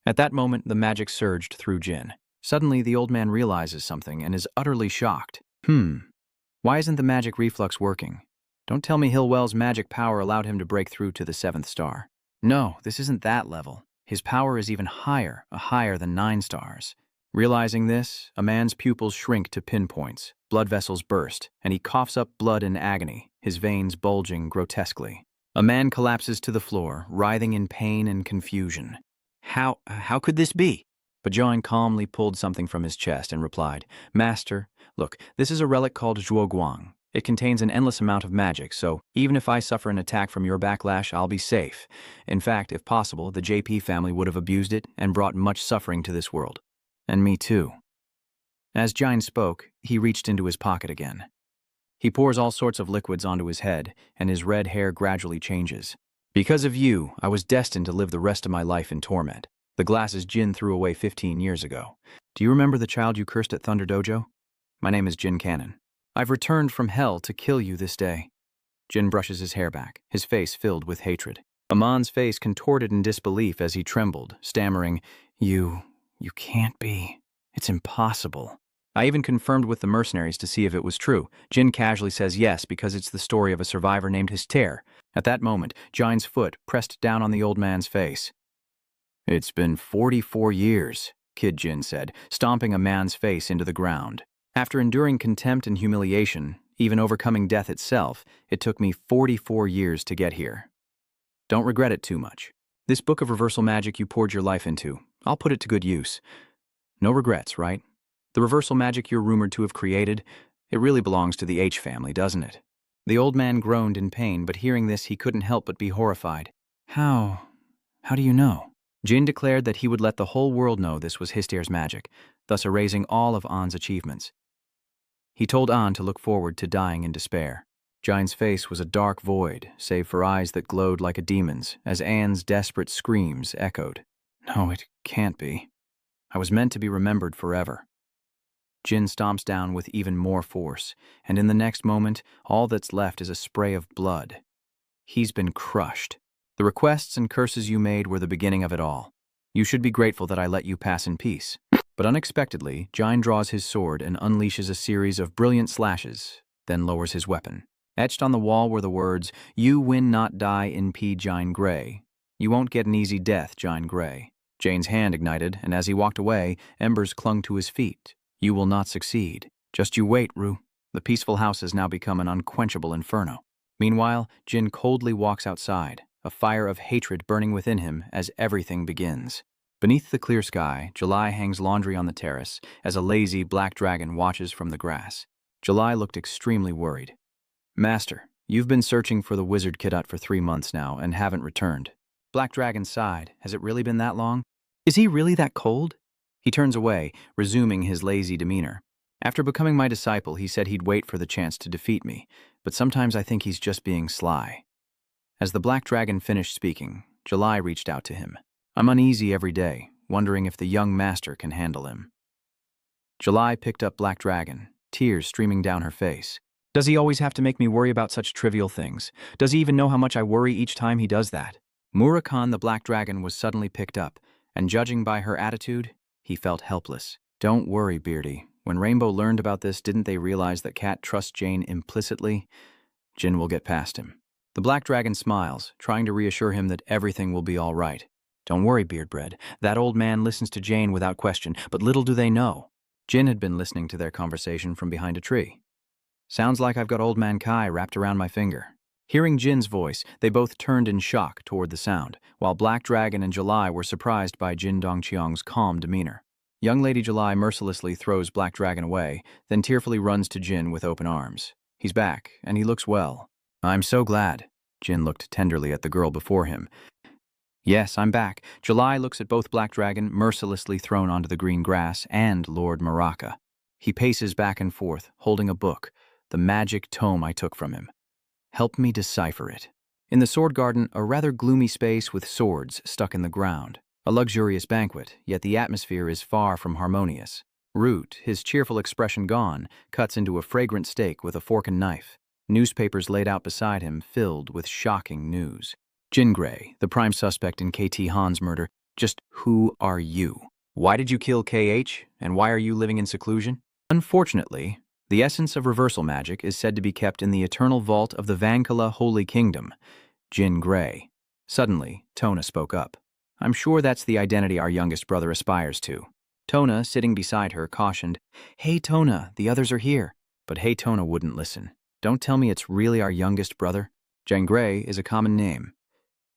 At that moment, the magic surged through Jin. Suddenly, the old man realizes something and is utterly shocked. Why isn't the magic reflux working? Don't tell me Hillwell's magic power allowed him to break through to the 7th star. No, this isn't that level. His power is even higher, higher than 9 stars. Realizing this, a man's pupils shrink to pinpoints, blood vessels burst, and he coughs up blood in agony, his veins bulging grotesquely. A man collapses to the floor, writhing in pain and confusion. How could this be? Bajoin calmly pulled something from his chest and replied, Master, look, this is a relic called Zhuoguang. It contains an endless amount of magic, so even if I suffer an attack from your backlash, I'll be safe. In fact, if possible, the JP family would have abused it and brought much suffering to this world. And me too. As Jine spoke, he reached into his pocket again. He pours all sorts of liquids onto his head, and his red hair gradually changes. Because of you, I was destined to live the rest of my life in torment. The glasses Jin threw away 15 years ago. Do you remember the child you cursed at Thunder Dojo? My name is Jin Cannon. I've returned from hell to kill you this day. Jin brushes his hair back, his face filled with hatred. Amon's face contorted in disbelief as he trembled, stammering, You can't be. It's impossible. I even confirmed with the mercenaries to see if it was true. Jin casually says yes because it's the story of a survivor named Hyster. At that moment, Jine's foot pressed down on the old man's face. It's been 44 years, Kid Jin said, stomping a man's face into the ground. After enduring contempt and humiliation, even overcoming death itself, it took me 44 years to get here. Don't regret it too much. This book of reversal magic you poured your life into, I'll put it to good use. No regrets, right? The reversal magic you're rumored to have created, it really belongs to the H family, doesn't it? The old man groaned in pain, but hearing this he couldn't help but be horrified. How do you know? Jin declared that he would let the whole world know this was Hyster's magic, thus erasing all of An's achievements. He told An to look forward to dying in despair. Jine's face was a dark void, save for eyes that glowed like a demon's, as An's desperate screams echoed. No, it can't be. I was meant to be remembered forever. Jin stomps down with even more force, and in the next moment, all that's left is a spray of blood. He's been crushed. The requests and curses you made were the beginning of it all. You should be grateful that I let you pass in peace. But unexpectedly, Jine draws his sword and unleashes a series of brilliant slashes, then lowers his weapon. Etched on the wall were the words, You win not die in P. Jine Grey. You won't get an easy death, Jine Grey. Jane's hand ignited, and as he walked away, embers clung to his feet. You will not succeed. Just you wait, Rue. The peaceful house has now become an unquenchable inferno. Meanwhile, Jin coldly walks outside, a fire of hatred burning within him as everything begins. Beneath the clear sky, July hangs laundry on the terrace as a lazy black dragon watches from the grass. July looked extremely worried. Master, you've been searching for the wizard Cadet for 3 months now and haven't returned. Black Dragon sighed. Has it really been that long? Is he really that cold? He turns away, resuming his lazy demeanor. After becoming my disciple, he said he'd wait for the chance to defeat me, but sometimes I think he's just being sly. As the Black Dragon finished speaking, July reached out to him. I'm uneasy every day, wondering if the young master can handle him. July picked up Black Dragon, tears streaming down her face. Does he always have to make me worry about such trivial things? Does he even know how much I worry each time he does that? Murakhan the Black Dragon was suddenly picked up, and judging by her attitude, he felt helpless. Don't worry, Beardy. When Rainbow learned about this, didn't they realize that Cat trusts Jane implicitly? Jin will get past him. The Black Dragon smiles, trying to reassure him that everything will be all right. Don't worry, Beardbread. That old man listens to Jane without question, but little do they know. Jin had been listening to their conversation from behind a tree. Sounds like I've got Old Man Kai wrapped around my finger. Hearing Jin's voice, they both turned in shock toward the sound, while Black Dragon and July were surprised by Jin Dongqiang's calm demeanor. Young Lady July mercilessly throws Black Dragon away, then tearfully runs to Jin with open arms. He's back, and he looks well. I'm so glad. Jin looked tenderly at the girl before him. Yes, I'm back. July looks at both Black Dragon, mercilessly thrown onto the green grass, and Lord Maraka. He paces back and forth, holding a book, the magic tome I took from him. Help me decipher it. In the sword garden, a rather gloomy space with swords stuck in the ground. A luxurious banquet, yet the atmosphere is far from harmonious. Root, his cheerful expression gone, cuts into a fragrant steak with a fork and knife. Newspapers laid out beside him, filled with shocking news. Jin Grey, the prime suspect in KT Han's murder. Just who are you? Why did you kill KH, and why are you living in seclusion? Unfortunately, the essence of reversal magic is said to be kept in the eternal vault of the Vankala Holy Kingdom. Jin Grey. Suddenly, Tona spoke up. I'm sure that's the identity our youngest brother aspires to. Tona, sitting beside her, cautioned, "Hey, Tona, the others are here." But Hey Tona wouldn't listen. "Don't tell me it's really our youngest brother? Jangray is a common name."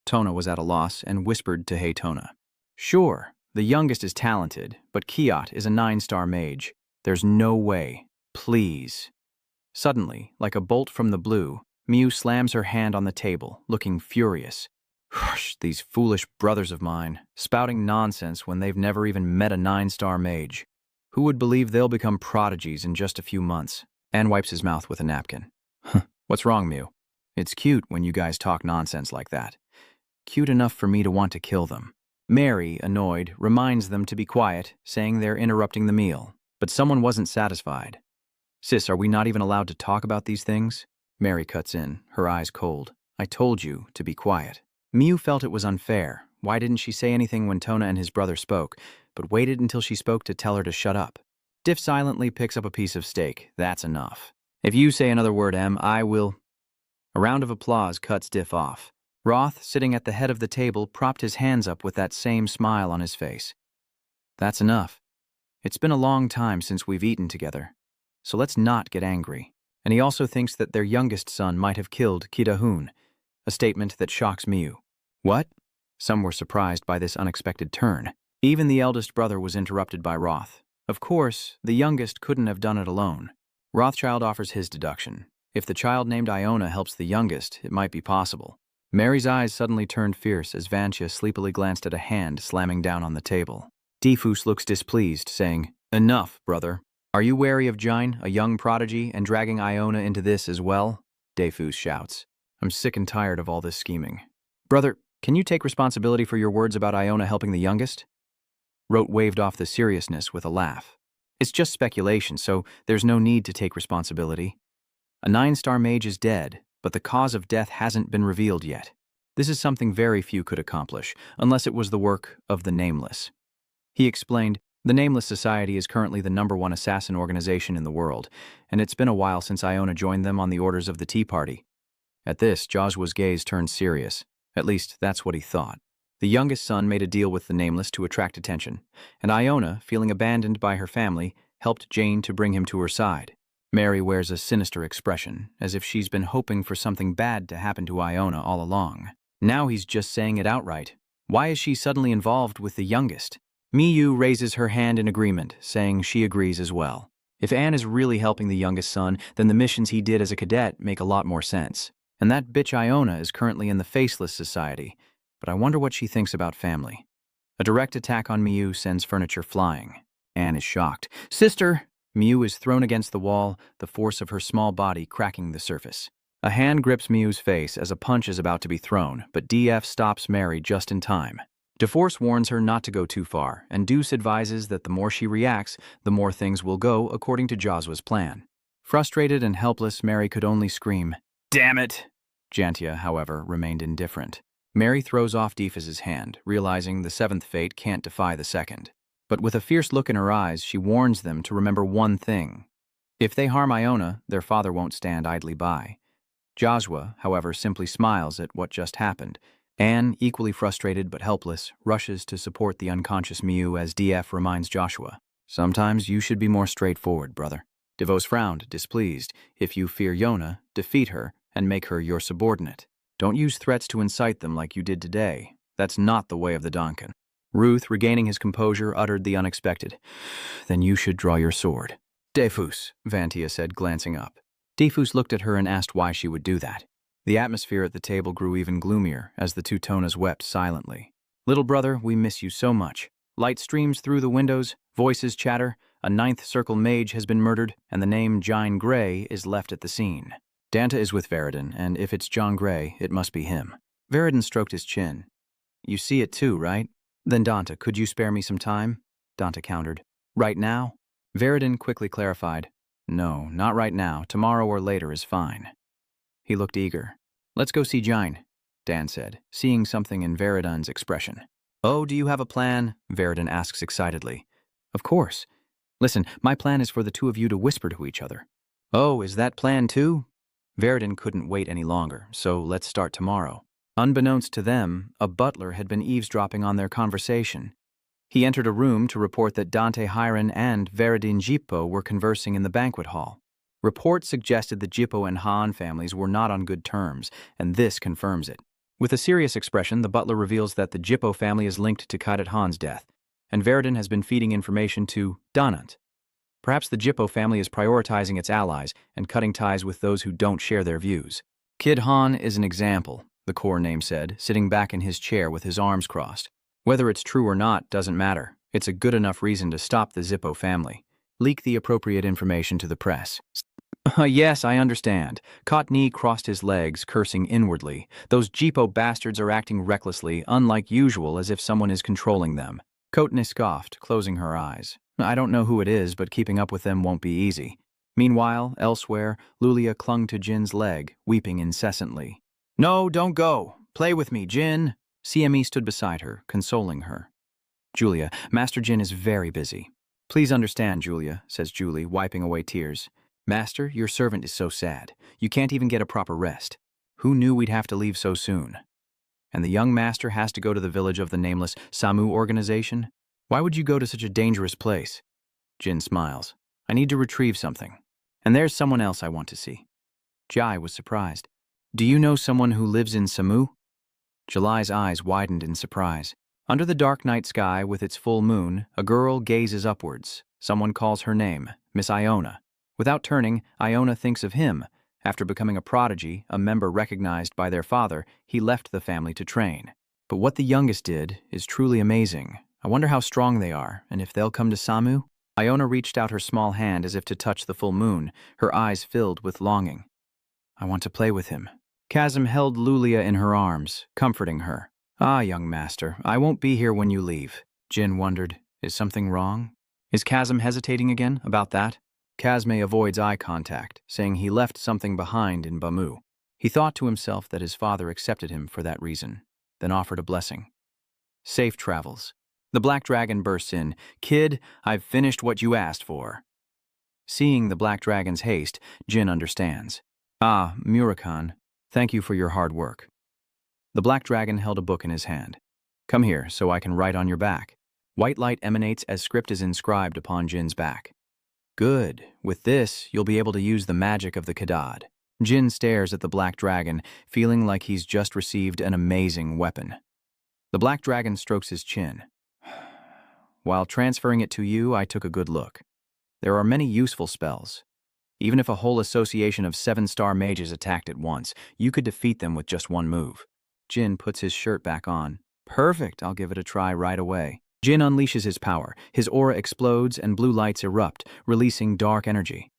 Tona was at a loss and whispered to Hey Tona. "Sure, the youngest is talented, but Kiat is a 9-star mage. There's no way. Please." Suddenly, like a bolt from the blue, Miu slams her hand on the table, looking furious. "Hush, these foolish brothers of mine, spouting nonsense when they've never even met a 9-star mage. Who would believe they'll become prodigies in just a few months?" Anne wipes his mouth with a napkin. "What's wrong, Miu? It's cute when you guys talk nonsense like that. Cute enough for me to want to kill them." Mary, annoyed, reminds them to be quiet, saying they're interrupting the meal. But someone wasn't satisfied. "Sis, are we not even allowed to talk about these things?" Mary cuts in, her eyes cold. "I told you to be quiet." Miu felt it was unfair. Why didn't she say anything when Tona and his brother spoke, but waited until she spoke to tell her to shut up? Diff silently picks up a piece of steak. "That's enough. If you say another word, Em, I will—" A round of applause cuts Diff off. Roth, sitting at the head of the table, propped his hands up with that same smile on his face. "That's enough. It's been a long time since we've eaten together, so let's not get angry." And he also thinks that their youngest son might have killed Kidahun, a statement that shocks Miu. "What?" Some were surprised by this unexpected turn. Even the eldest brother was interrupted by Roth. Of course, the youngest couldn't have done it alone. Rothschild offers his deduction. If the child named Iona helps the youngest, it might be possible. Mary's eyes suddenly turned fierce as Vantia sleepily glanced at a hand slamming down on the table. Defus looks displeased, saying, "Enough, brother. Are you wary of Jine, a young prodigy, and dragging Iona into this as well?" Defus shouts. "I'm sick and tired of all this scheming. Brother, can you take responsibility for your words about Iona helping the youngest?" Rote waved off the seriousness with a laugh. "It's just speculation, so there's no need to take responsibility. A 9-star mage is dead, but the cause of death hasn't been revealed yet. This is something very few could accomplish, unless it was the work of the Nameless." He explained, "The Nameless Society is currently the #1 assassin organization in the world, and it's been a while since Iona joined them on the orders of the Tea Party." At this, Joshua's gaze turned serious. At least, that's what he thought. The youngest son made a deal with the Nameless to attract attention, and Iona, feeling abandoned by her family, helped Jane to bring him to her side. Mary wears a sinister expression, as if she's been hoping for something bad to happen to Iona all along. Now he's just saying it outright. Why is she suddenly involved with the youngest? Miu raises her hand in agreement, saying she agrees as well. If Anne is really helping the youngest son, then the missions he did as a cadet make a lot more sense. And that bitch Iona is currently in the Faceless Society, but I wonder what she thinks about family. A direct attack on Miu sends furniture flying. Anne is shocked. "Sister!" Miu is thrown against the wall, the force of her small body cracking the surface. A hand grips Miu's face as a punch is about to be thrown, but DF stops Mary just in time. DeForce warns her not to go too far, and Deuce advises that the more she reacts, the more things will go according to Joshua's plan. Frustrated and helpless, Mary could only scream, "Damn it!" Jantia, however, remained indifferent. Mary throws off Defus's hand, realizing the 7th fate can't defy the 2nd. But with a fierce look in her eyes, she warns them to remember one thing. If they harm Iona, their father won't stand idly by. Joshua, however, simply smiles at what just happened. Anne, equally frustrated but helpless, rushes to support the unconscious Miu as DF reminds Joshua, "Sometimes you should be more straightforward, brother." DeVos frowned, displeased. "If you fear Yona, defeat her and make her your subordinate. Don't use threats to incite them like you did today. That's not the way of the Donkin." Ruth, regaining his composure, uttered the unexpected, "Then you should draw your sword." "Defus," Vantia said, glancing up. Defus looked at her and asked why she would do that. The atmosphere at the table grew even gloomier as the two Tonas wept silently. "Little brother, we miss you so much. Light streams through the windows, voices chatter, a 9th Circle mage has been murdered, and the name Jine Grey is left at the scene. Danta is with Veridin, and if it's John Grey, it must be him." Veridin stroked his chin. "You see it too, right? Then Danta, could you spare me some time?" Danta countered. "Right now?" Veridin quickly clarified. "No, not right now. Tomorrow or later is fine." He looked eager. "Let's go see Jine," Dan said, seeing something in Veridin's expression. "Oh, do you have a plan?" Veridin asks excitedly. "Of course. Listen, my plan is for the two of you to whisper to each other." "Oh, is that plan too?" Veridin couldn't wait any longer, so let's start tomorrow. Unbeknownst to them, a butler had been eavesdropping on their conversation. He entered a room to report that Dante Hiron and Veridin Jippo were conversing in the banquet hall. Reports suggested the Jippo and Han families were not on good terms, and this confirms it. With a serious expression, the butler reveals that the Jippo family is linked to Cadet Han's death, and Veridin has been feeding information to Donant. Perhaps the Jippo family is prioritizing its allies and cutting ties with those who don't share their views. Kid Han is an example, the core name said, sitting back in his chair with his arms crossed. Whether it's true or not doesn't matter. It's a good enough reason to stop the Jippo family. Leak the appropriate information to the press. Yes, I understand. Cottney crossed his legs, cursing inwardly. Those Jippo bastards are acting recklessly, unlike usual, as if someone is controlling them. Cottney scoffed, closing her eyes. I don't know who it is, but keeping up with them won't be easy. Meanwhile, elsewhere, Lulia clung to Jin's leg, weeping incessantly. No, don't go. Play with me, Jin. CME stood beside her, consoling her. Julia, Master Jin is very busy. Please understand, Julia, says Julie, wiping away tears. Master, your servant is so sad. You can't even get a proper rest. Who knew we'd have to leave so soon? And the young master has to go to the village of the nameless Samu organization? Why would you go to such a dangerous place? Jin smiles. I need to retrieve something. And there's someone else I want to see. Jai was surprised. Do you know someone who lives in Samu? July's eyes widened in surprise. Under the dark night sky with its full moon, a girl gazes upwards. Someone calls her name, Miss Iona. Without turning, Iona thinks of him. After becoming a prodigy, a member recognized by their father, he left the family to train. But what the youngest did is truly amazing. I wonder how strong they are, and if they'll come to Samu? Iona reached out her small hand as if to touch the full moon, her eyes filled with longing. I want to play with him. Chasm held Lulia in her arms, comforting her. Ah, young master, I won't be here when you leave. Jin wondered, is something wrong? Is Chasm hesitating again about that? Chasme avoids eye contact, saying he left something behind in Bamu. He thought to himself that his father accepted him for that reason, then offered a blessing. Safe travels. The Black Dragon bursts in. Kid, I've finished what you asked for. Seeing the Black Dragon's haste, Jin understands. Ah, Murakan, thank you for your hard work. The Black Dragon held a book in his hand. Come here, so I can write on your back. White light emanates as script is inscribed upon Jin's back. Good. With this, you'll be able to use the magic of the Kadad. Jin stares at the Black Dragon, feeling like he's just received an amazing weapon. The Black Dragon strokes his chin. While transferring it to you, I took a good look. There are many useful spells. Even if a whole association of 7-star mages attacked at once, you could defeat them with just one move. Jin puts his shirt back on. Perfect, I'll give it a try right away. Jin unleashes his power. His aura explodes and blue lights erupt, releasing dark energy.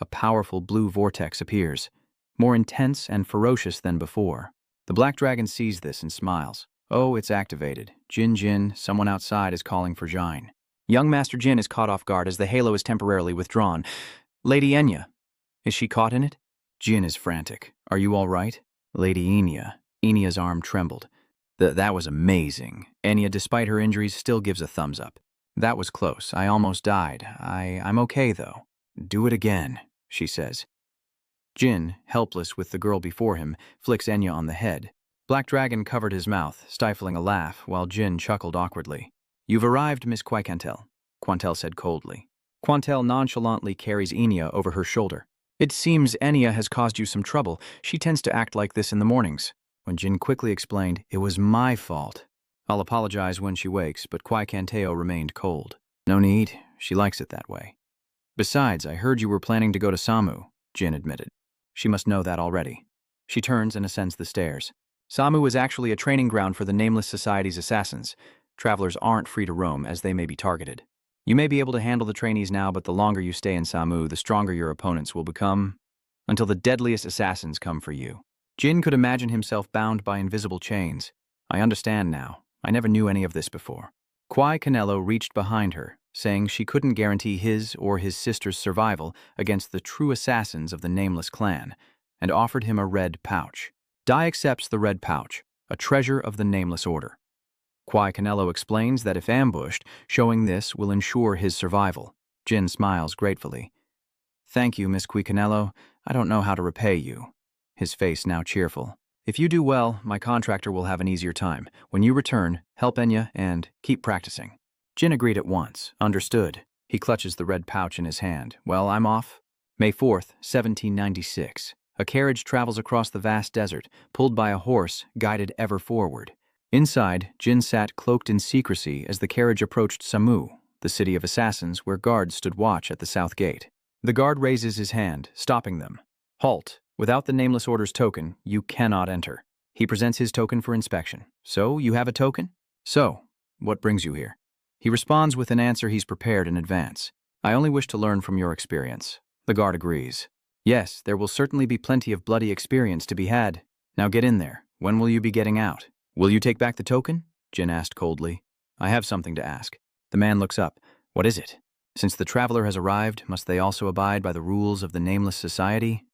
A powerful blue vortex appears, more intense and ferocious than before. The Black Dragon sees this and smiles. Oh, it's activated. Jin, someone outside is calling for Jine. Young Master Jin is caught off guard as the halo is temporarily withdrawn. Lady Enya. Is she caught in it? Jin is frantic. Are you all right? Lady Enya. Enya's arm trembled. That was amazing. Enya, despite her injuries, still gives a thumbs up. That was close. I almost died. I'm okay, though. Do it again, she says. Jin, helpless with the girl before him, flicks Enya on the head. Black Dragon covered his mouth, stifling a laugh, while Jin chuckled awkwardly. You've arrived, Miss Quantel, Quantel said coldly. Quantel nonchalantly carries Enya over her shoulder. It seems Enya has caused you some trouble. She tends to act like this in the mornings. When Jin quickly explained, it was my fault. I'll apologize when she wakes, but Quanteo remained cold. No need, she likes it that way. Besides, I heard you were planning to go to Samu, Jin admitted. She must know that already. She turns and ascends the stairs. Samu is actually a training ground for the Nameless Society's assassins. Travelers aren't free to roam, as they may be targeted. You may be able to handle the trainees now, but the longer you stay in Samu, the stronger your opponents will become, until the deadliest assassins come for you. Jin could imagine himself bound by invisible chains. I understand now. I never knew any of this before. Kwai Canelo reached behind her, saying she couldn't guarantee his or his sister's survival against the true assassins of the Nameless clan, and offered him a red pouch. Dai accepts the red pouch, a treasure of the Nameless order. Kwai Canelo explains that if ambushed, showing this will ensure his survival. Jin smiles gratefully. Thank you, Miss Kwai Canelo. I don't know how to repay you. His face now cheerful. If you do well, my contractor will have an easier time. When you return, help Enya and keep practicing. Jin agreed at once. Understood. He clutches the red pouch in his hand. Well, I'm off. May 4th, 1796. A carriage travels across the vast desert, pulled by a horse, guided ever forward. Inside, Jin sat cloaked in secrecy as the carriage approached Samu, the city of assassins where guards stood watch at the south gate. The guard raises his hand, stopping them. Halt. Without the Nameless Order's token, you cannot enter. He presents his token for inspection. So, you have a token? So, what brings you here? He responds with an answer he's prepared in advance. I only wish to learn from your experience. The guard agrees. Yes, there will certainly be plenty of bloody experience to be had. Now get in there. When will you be getting out? Will you take back the token? Jin asked coldly. I have something to ask. The man looks up. What is it? Since the traveler has arrived, must they also abide by the rules of the Nameless Society?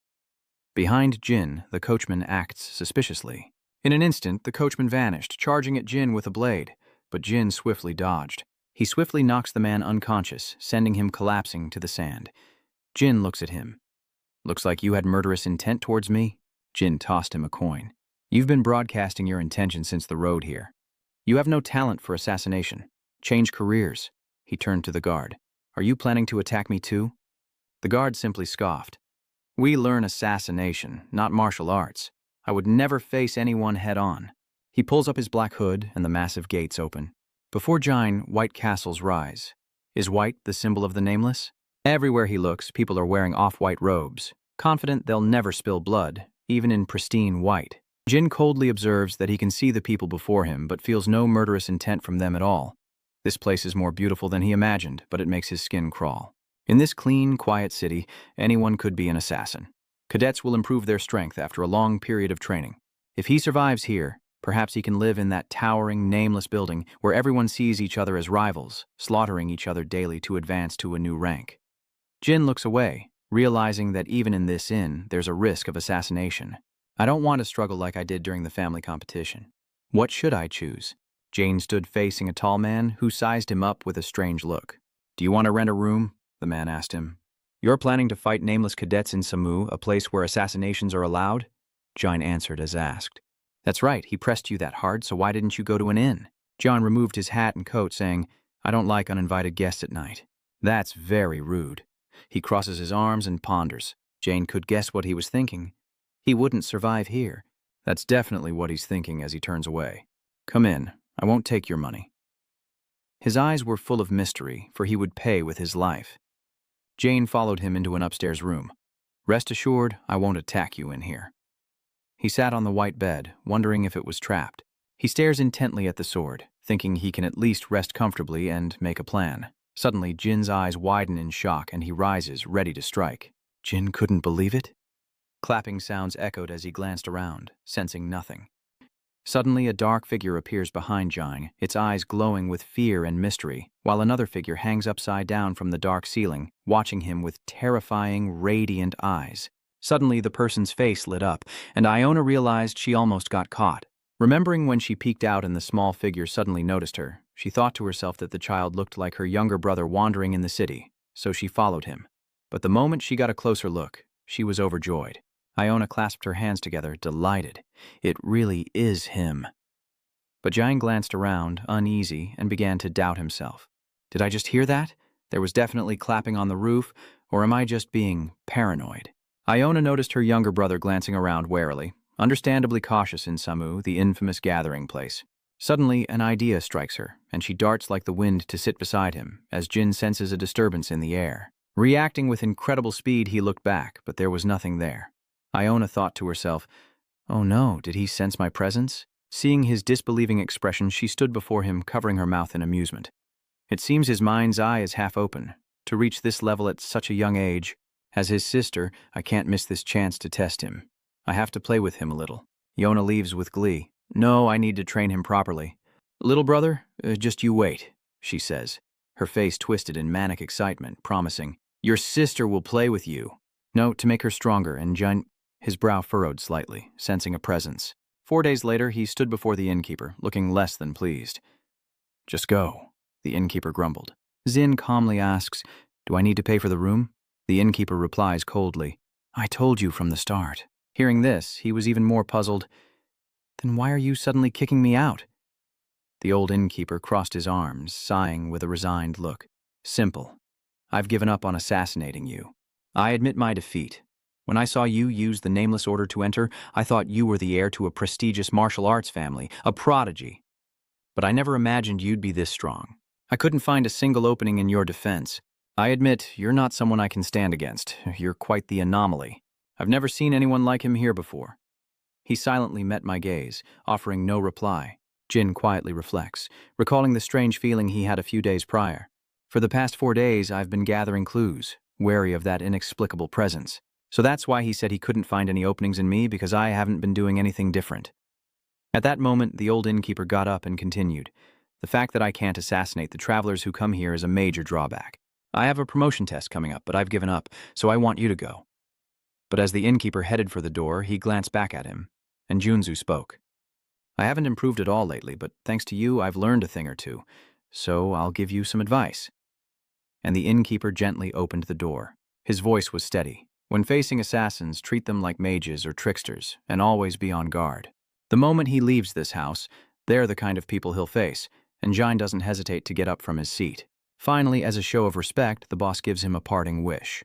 Behind Jin, the coachman acts suspiciously. In an instant, the coachman vanished, charging at Jin with a blade, but Jin swiftly dodged. He swiftly knocks the man unconscious, sending him collapsing to the sand. Jin looks at him. Looks like you had murderous intent towards me? Jin tossed him a coin. You've been broadcasting your intention since the road here. You have no talent for assassination. Change careers. He turned to the guard. Are you planning to attack me too? The guard simply scoffed. We learn assassination, not martial arts. I would never face anyone head-on. He pulls up his black hood and the massive gates open. Before Jin, white castles rise. Is white the symbol of the Nameless? Everywhere he looks, people are wearing off-white robes, confident they'll never spill blood, even in pristine white. Jin coldly observes that he can see the people before him, but feels no murderous intent from them at all. This place is more beautiful than he imagined, but it makes his skin crawl. In this clean, quiet city, anyone could be an assassin. Cadets will improve their strength after a long period of training. If he survives here, perhaps he can live in that towering, nameless building where everyone sees each other as rivals, slaughtering each other daily to advance to a new rank. Jin looks away, realizing that even in this inn, there's a risk of assassination. I don't want to struggle like I did during the family competition. What should I choose? Jane stood facing a tall man who sized him up with a strange look. Do you want to rent a room? The man asked him. You're planning to fight nameless cadets in Samu, a place where assassinations are allowed? Jin answered as asked. That's right, he pressed you that hard, so why didn't you go to an inn? John removed his hat and coat, saying, I don't like uninvited guests at night. That's very rude. He crosses his arms and ponders. Jane could guess what he was thinking. He wouldn't survive here. That's definitely what he's thinking as he turns away. Come in. I won't take your money. His eyes were full of mystery, for he would pay with his life. Jane followed him into an upstairs room. Rest assured, I won't attack you in here. He sat on the white bed, wondering if it was trapped. He stares intently at the sword, thinking he can at least rest comfortably and make a plan. Suddenly, Jin's eyes widen in shock and he rises, ready to strike. Jin couldn't believe it. Clapping sounds echoed as he glanced around, sensing nothing. Suddenly, a dark figure appears behind Jin, its eyes glowing with fear and mystery, while another figure hangs upside down from the dark ceiling, watching him with terrifying, radiant eyes. Suddenly, the person's face lit up, and Iona realized she almost got caught. Remembering when she peeked out and the small figure suddenly noticed her, she thought to herself that the child looked like her younger brother wandering in the city, so she followed him. But the moment she got a closer look, she was overjoyed. Iona clasped her hands together, delighted. It really is him. But Jin glanced around, uneasy, and began to doubt himself. Did I just hear that? There was definitely clapping on the roof, or am I just being paranoid? Iona noticed her younger brother glancing around warily, understandably cautious in Samu, the infamous gathering place. Suddenly, an idea strikes her, and she darts like the wind to sit beside him, as Jin senses a disturbance in the air. Reacting with incredible speed, he looked back, but there was nothing there. Iona thought to herself, oh no, did he sense my presence? Seeing his disbelieving expression, she stood before him, covering her mouth in amusement. It seems his mind's eye is half open. To reach this level at such a young age, as his sister, I can't miss this chance to test him. I have to play with him a little. Iona leaves with glee. No, I need to train him properly. Little brother, just you wait, she says, her face twisted in manic excitement, promising, your sister will play with you. No, to make her stronger, and Jin... His brow furrowed slightly, sensing a presence. 4 days later, he stood before the innkeeper, looking less than pleased. Just go, the innkeeper grumbled. Zin calmly asks, do I need to pay for the room? The innkeeper replies coldly, I told you from the start. Hearing this, he was even more puzzled. Then why are you suddenly kicking me out? The old innkeeper crossed his arms, sighing with a resigned look. Simple. I've given up on assassinating you. I admit my defeat. When I saw you use the nameless order to enter, I thought you were the heir to a prestigious martial arts family, a prodigy. But I never imagined you'd be this strong. I couldn't find a single opening in your defense. I admit, you're not someone I can stand against. You're quite the anomaly. I've never seen anyone like him here before. He silently met my gaze, offering no reply. Jin quietly reflects, recalling the strange feeling he had a few days prior. For the past 4 days, I've been gathering clues, wary of that inexplicable presence. So that's why he said he couldn't find any openings in me, because I haven't been doing anything different. At that moment, the old innkeeper got up and continued. The fact that I can't assassinate the travelers who come here is a major drawback. I have a promotion test coming up, but I've given up, so I want you to go. But as the innkeeper headed for the door, he glanced back at him, and Junzu spoke. I haven't improved at all lately, but thanks to you, I've learned a thing or two, so I'll give you some advice. And the innkeeper gently opened the door. His voice was steady. When facing assassins, treat them like mages or tricksters, and always be on guard. The moment he leaves this house, they're the kind of people he'll face, and Jin doesn't hesitate to get up from his seat. Finally, as a show of respect, the boss gives him a parting wish.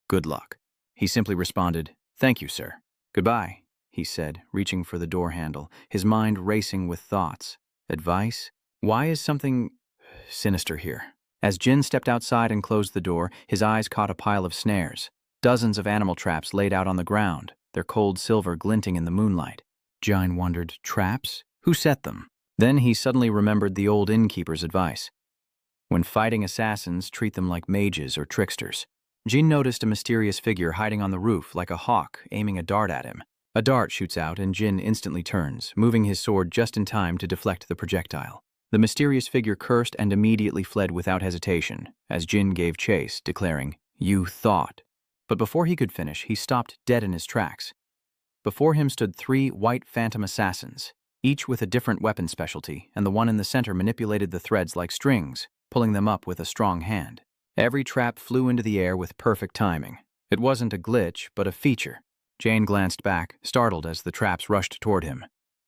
Good luck. He simply responded, "Thank you, sir." "Goodbye," he said, reaching for the door handle, his mind racing with thoughts. Advice? Why is something sinister here? As Jin stepped outside and closed the door, his eyes caught a pile of snares. Dozens of animal traps laid out on the ground, their cold silver glinting in the moonlight. Jin wondered, traps? Who set them? Then he suddenly remembered the old innkeeper's advice. When fighting assassins, treat them like mages or tricksters. Jin noticed a mysterious figure hiding on the roof like a hawk, aiming a dart at him. A dart shoots out and Jin instantly turns, moving his sword just in time to deflect the projectile. The mysterious figure cursed and immediately fled without hesitation, as Jin gave chase, declaring, "You thought." But before he could finish, he stopped dead in his tracks. Before him stood 3 white phantom assassins, each with a different weapon specialty, and the one in the center manipulated the threads like strings, pulling them up with a strong hand. Every trap flew into the air with perfect timing. It wasn't a glitch, but a feature. Jin glanced back, startled as the traps rushed toward him.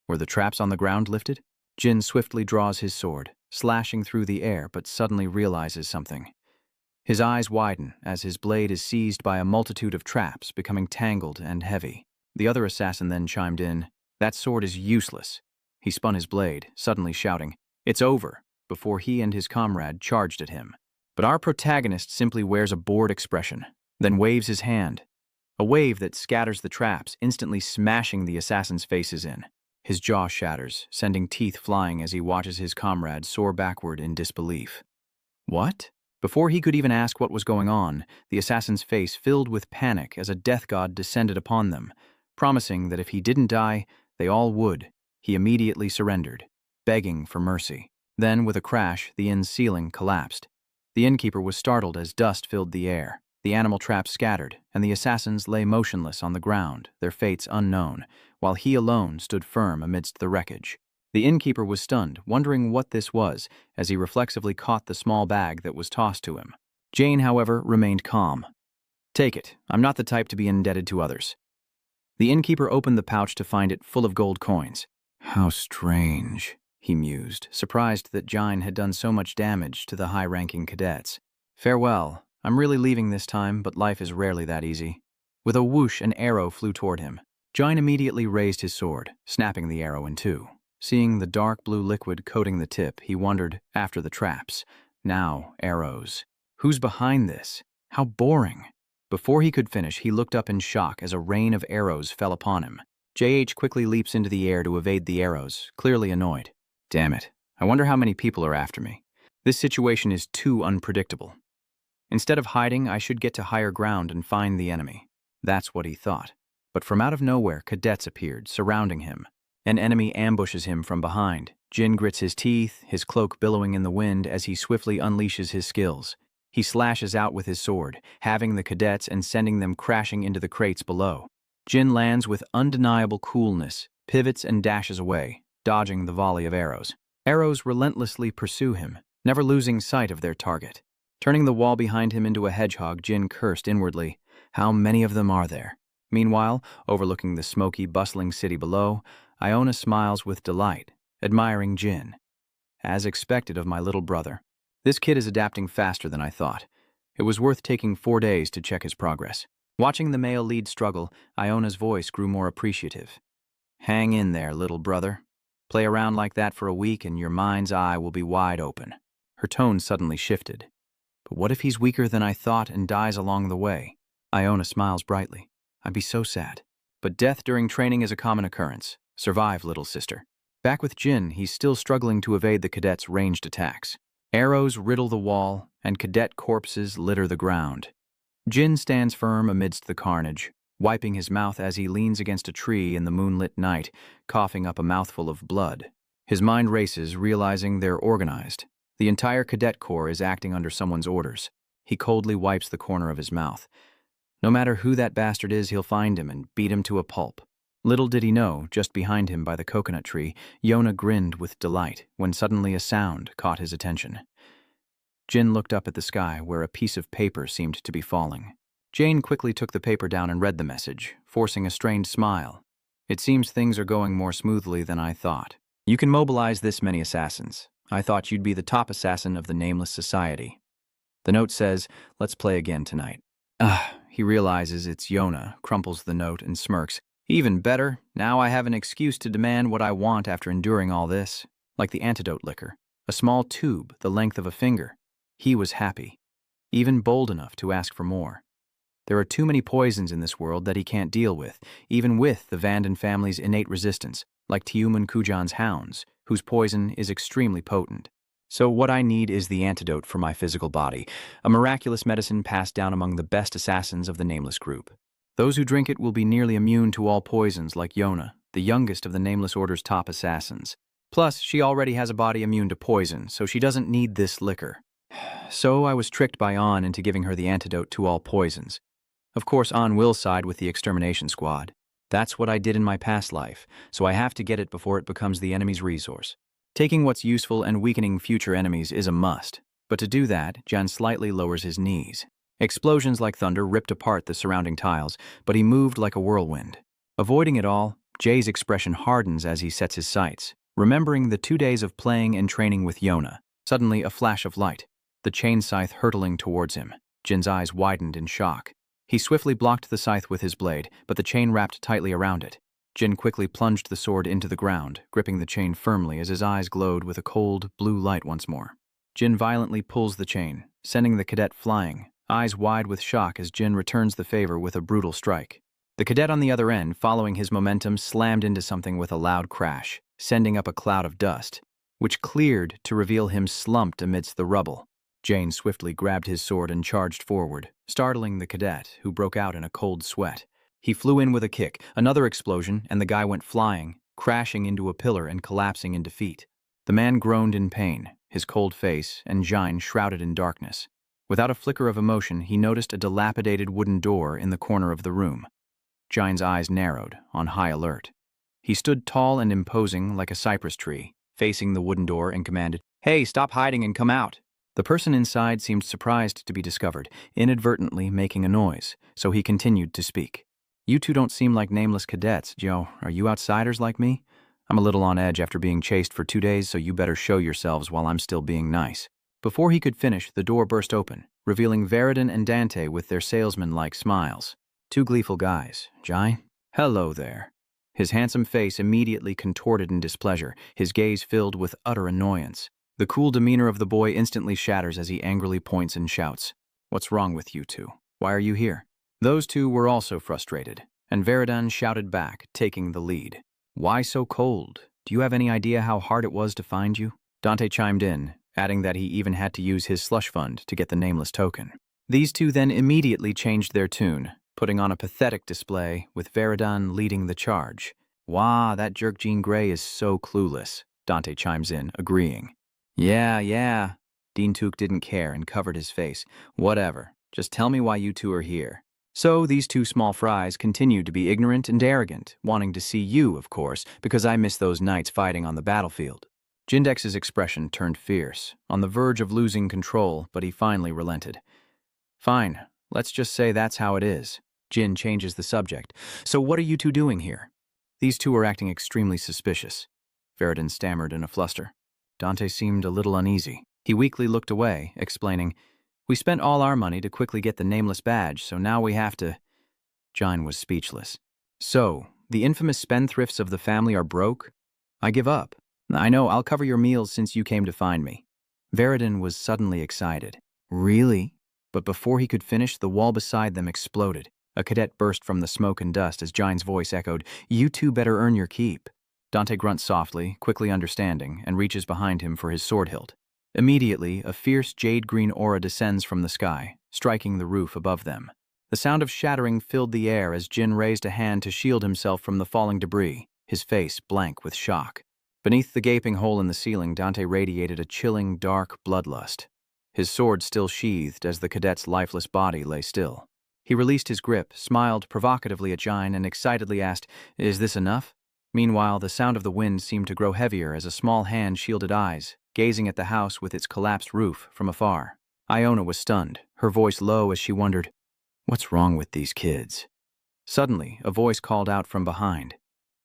Were the traps on the ground lifted? Jin swiftly draws his sword, slashing through the air, but suddenly realizes something. His eyes widen as his blade is seized by a multitude of traps, becoming tangled and heavy. The other assassin then chimed in, "That sword is useless." He spun his blade, suddenly shouting, "It's over," before he and his comrade charged at him. But our protagonist simply wears a bored expression, then waves his hand. A wave that scatters the traps, instantly smashing the assassins' faces in. His jaw shatters, sending teeth flying as he watches his comrade soar backward in disbelief. What? Before he could even ask what was going on, the assassin's face filled with panic as a death god descended upon them, promising that if he didn't die, they all would. He immediately surrendered, begging for mercy. Then, with a crash, the inn's ceiling collapsed. The innkeeper was startled as dust filled the air. The animal traps scattered, and the assassins lay motionless on the ground, their fates unknown, while he alone stood firm amidst the wreckage. The innkeeper was stunned, wondering what this was, as he reflexively caught the small bag that was tossed to him. Jin, however, remained calm. "Take it. I'm not the type to be indebted to others." The innkeeper opened the pouch to find it full of gold coins. How strange, he mused, surprised that Jin had done so much damage to the high-ranking cadets. "Farewell. I'm really leaving this time, but life is rarely that easy." With a whoosh, an arrow flew toward him. Jin immediately raised his sword, snapping the arrow in two. Seeing the dark blue liquid coating the tip, he wondered, after the traps. Now, arrows. Who's behind this? How boring. Before he could finish, he looked up in shock as a rain of arrows fell upon him. JH quickly leaps into the air to evade the arrows, clearly annoyed. Damn it. I wonder how many people are after me. This situation is too unpredictable. Instead of hiding, I should get to higher ground and find the enemy. That's what he thought. But from out of nowhere, cadets appeared, surrounding him. An enemy ambushes him from behind. Jin grits his teeth, his cloak billowing in the wind as he swiftly unleashes his skills. He slashes out with his sword, having the cadets and sending them crashing into the crates below. Jin lands with undeniable coolness, pivots and dashes away, dodging the volley of arrows. Arrows relentlessly pursue him, never losing sight of their target. Turning the wall behind him into a hedgehog, Jin cursed inwardly. How many of them are there? Meanwhile, overlooking the smoky, bustling city below, Iona smiles with delight, admiring Jin. As expected of my little brother. This kid is adapting faster than I thought. It was worth taking 4 days to check his progress. Watching the male lead struggle, Iona's voice grew more appreciative. Hang in there, little brother. Play around like that for a week and your mind's eye will be wide open. Her tone suddenly shifted. But what if he's weaker than I thought and dies along the way? Iona smiles brightly. I'd be so sad. But death during training is a common occurrence. Survive, little sister. Back with Jin, he's still struggling to evade the cadet's ranged attacks. Arrows riddle the wall, and cadet corpses litter the ground. Jin stands firm amidst the carnage, wiping his mouth as he leans against a tree in the moonlit night, coughing up a mouthful of blood. His mind races, realizing they're organized. The entire cadet corps is acting under someone's orders. He coldly wipes the corner of his mouth. No matter who that bastard is, he'll find him and beat him to a pulp. Little did he know, just behind him by the coconut tree, Yona grinned with delight when suddenly a sound caught his attention. Jin looked up at the sky where a piece of paper seemed to be falling. Jane quickly took the paper down and read the message, forcing a strained smile. It seems things are going more smoothly than I thought. You can mobilize this many assassins. I thought you'd be the top assassin of the Nameless Society. The note says, let's play again tonight. He realizes it's Yona, crumples the note and smirks. Even better, now I have an excuse to demand what I want after enduring all this. Like the antidote liquor, a small tube the length of a finger. He was happy, even bold enough to ask for more. There are too many poisons in this world that he can't deal with, even with the Vanden family's innate resistance, like Tiumen Kujan's hounds, whose poison is extremely potent. So what I need is the antidote for my physical body, a miraculous medicine passed down among the best assassins of the Nameless group. Those who drink it will be nearly immune to all poisons like Yona, the youngest of the Nameless Order's top assassins. Plus, she already has a body immune to poison, so she doesn't need this liquor. So I was tricked by An into giving her the antidote to all poisons. Of course, An will side with the extermination squad. That's what I did in my past life, so I have to get it before it becomes the enemy's resource. Taking what's useful and weakening future enemies is a must, but to do that, Jan slightly lowers his knees. Explosions like thunder ripped apart the surrounding tiles, but he moved like a whirlwind. Avoiding it all, Jay's expression hardens as he sets his sights, remembering the 2 days of playing and training with Yona. Suddenly, a flash of light, the chain scythe hurtling towards him. Jin's eyes widened in shock. He swiftly blocked the scythe with his blade, but the chain wrapped tightly around it. Jin quickly plunged the sword into the ground, gripping the chain firmly as his eyes glowed with a cold, blue light once more. Jin violently pulls the chain, sending the cadet flying, eyes wide with shock as Jin returns the favor with a brutal strike. The cadet on the other end, following his momentum, slammed into something with a loud crash, sending up a cloud of dust, which cleared to reveal him slumped amidst the rubble. Jane swiftly grabbed his sword and charged forward, startling the cadet, who broke out in a cold sweat. He flew in with a kick, another explosion, and the guy went flying, crashing into a pillar and collapsing in defeat. The man groaned in pain, his cold face and Jine shrouded in darkness. Without a flicker of emotion, he noticed a dilapidated wooden door in the corner of the room. Jine's eyes narrowed, on high alert. He stood tall and imposing like a cypress tree, facing the wooden door and commanded, "Hey, stop hiding and come out." The person inside seemed surprised to be discovered, inadvertently making a noise, so he continued to speak. "You two don't seem like nameless cadets, Joe. Are you outsiders like me? I'm a little on edge after being chased for 2 days, so you better show yourselves while I'm still being nice." Before he could finish, the door burst open, revealing Veridin and Dante with their salesman-like smiles. Two gleeful guys. Jai? Hello there. His handsome face immediately contorted in displeasure, his gaze filled with utter annoyance. The cool demeanor of the boy instantly shatters as he angrily points and shouts, "What's wrong with you two? Why are you here?" Those two were also frustrated, and Veridin shouted back, taking the lead. "Why so cold? Do you have any idea how hard it was to find you?" Dante chimed in, adding that he even had to use his slush fund to get the nameless token. These two then immediately changed their tune, putting on a pathetic display, with Veridin leading the charge. "Wah, that jerk Jean Grey is so clueless," Dante chimes in, agreeing. Yeah, Dean Took didn't care and covered his face. "Whatever, just tell me why you two are here." So these two small fries continued to be ignorant and arrogant, wanting to see you, of course, because I miss those nights fighting on the battlefield. Jindex's expression turned fierce, on the verge of losing control, but he finally relented. "Fine, let's just say that's how it is." Jin changes the subject. "So what are you two doing here?" These two are acting extremely suspicious. Veridin stammered in a fluster. Dante seemed a little uneasy. He weakly looked away, explaining, "We spent all our money to quickly get the nameless badge, so now we have to—" Jine was speechless. "So, the infamous spendthrifts of the family are broke? I give up. I know, I'll cover your meals since you came to find me." Veridin was suddenly excited. "Really?" But before he could finish, the wall beside them exploded. A cadet burst from the smoke and dust as Jine's voice echoed, "You two better earn your keep." Dante grunts softly, quickly understanding, and reaches behind him for his sword hilt. Immediately, a fierce jade-green aura descends from the sky, striking the roof above them. The sound of shattering filled the air as Jin raised a hand to shield himself from the falling debris, his face blank with shock. Beneath the gaping hole in the ceiling, Dante radiated a chilling, dark bloodlust. His sword still sheathed as the cadet's lifeless body lay still. He released his grip, smiled provocatively at Jine, and excitedly asked, "Is this enough?" Meanwhile, the sound of the wind seemed to grow heavier as a small hand shielded eyes, gazing at the house with its collapsed roof from afar. Iona was stunned, her voice low as she wondered, "What's wrong with these kids?" Suddenly, a voice called out from behind.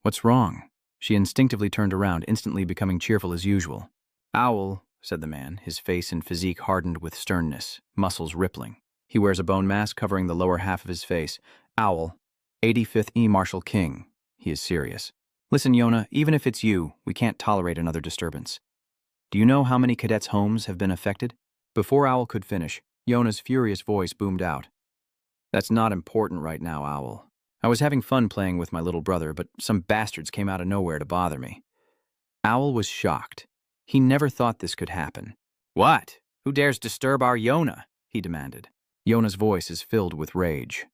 "What's wrong?" She instinctively turned around, instantly becoming cheerful as usual. "Owl," said the man, his face and physique hardened with sternness, muscles rippling. He wears a bone mask covering the lower half of his face. "Owl, 85th E Marshal King." He is serious. "Listen, Yona, even if it's you, we can't tolerate another disturbance. Do you know how many cadets' homes have been affected?" Before Owl could finish, Yona's furious voice boomed out. "That's not important right now, Owl. I was having fun playing with my little brother, but some bastards came out of nowhere to bother me." Owl was shocked. He never thought this could happen. "What? Who dares disturb our Yona?" he demanded. Yona's voice is filled with rage.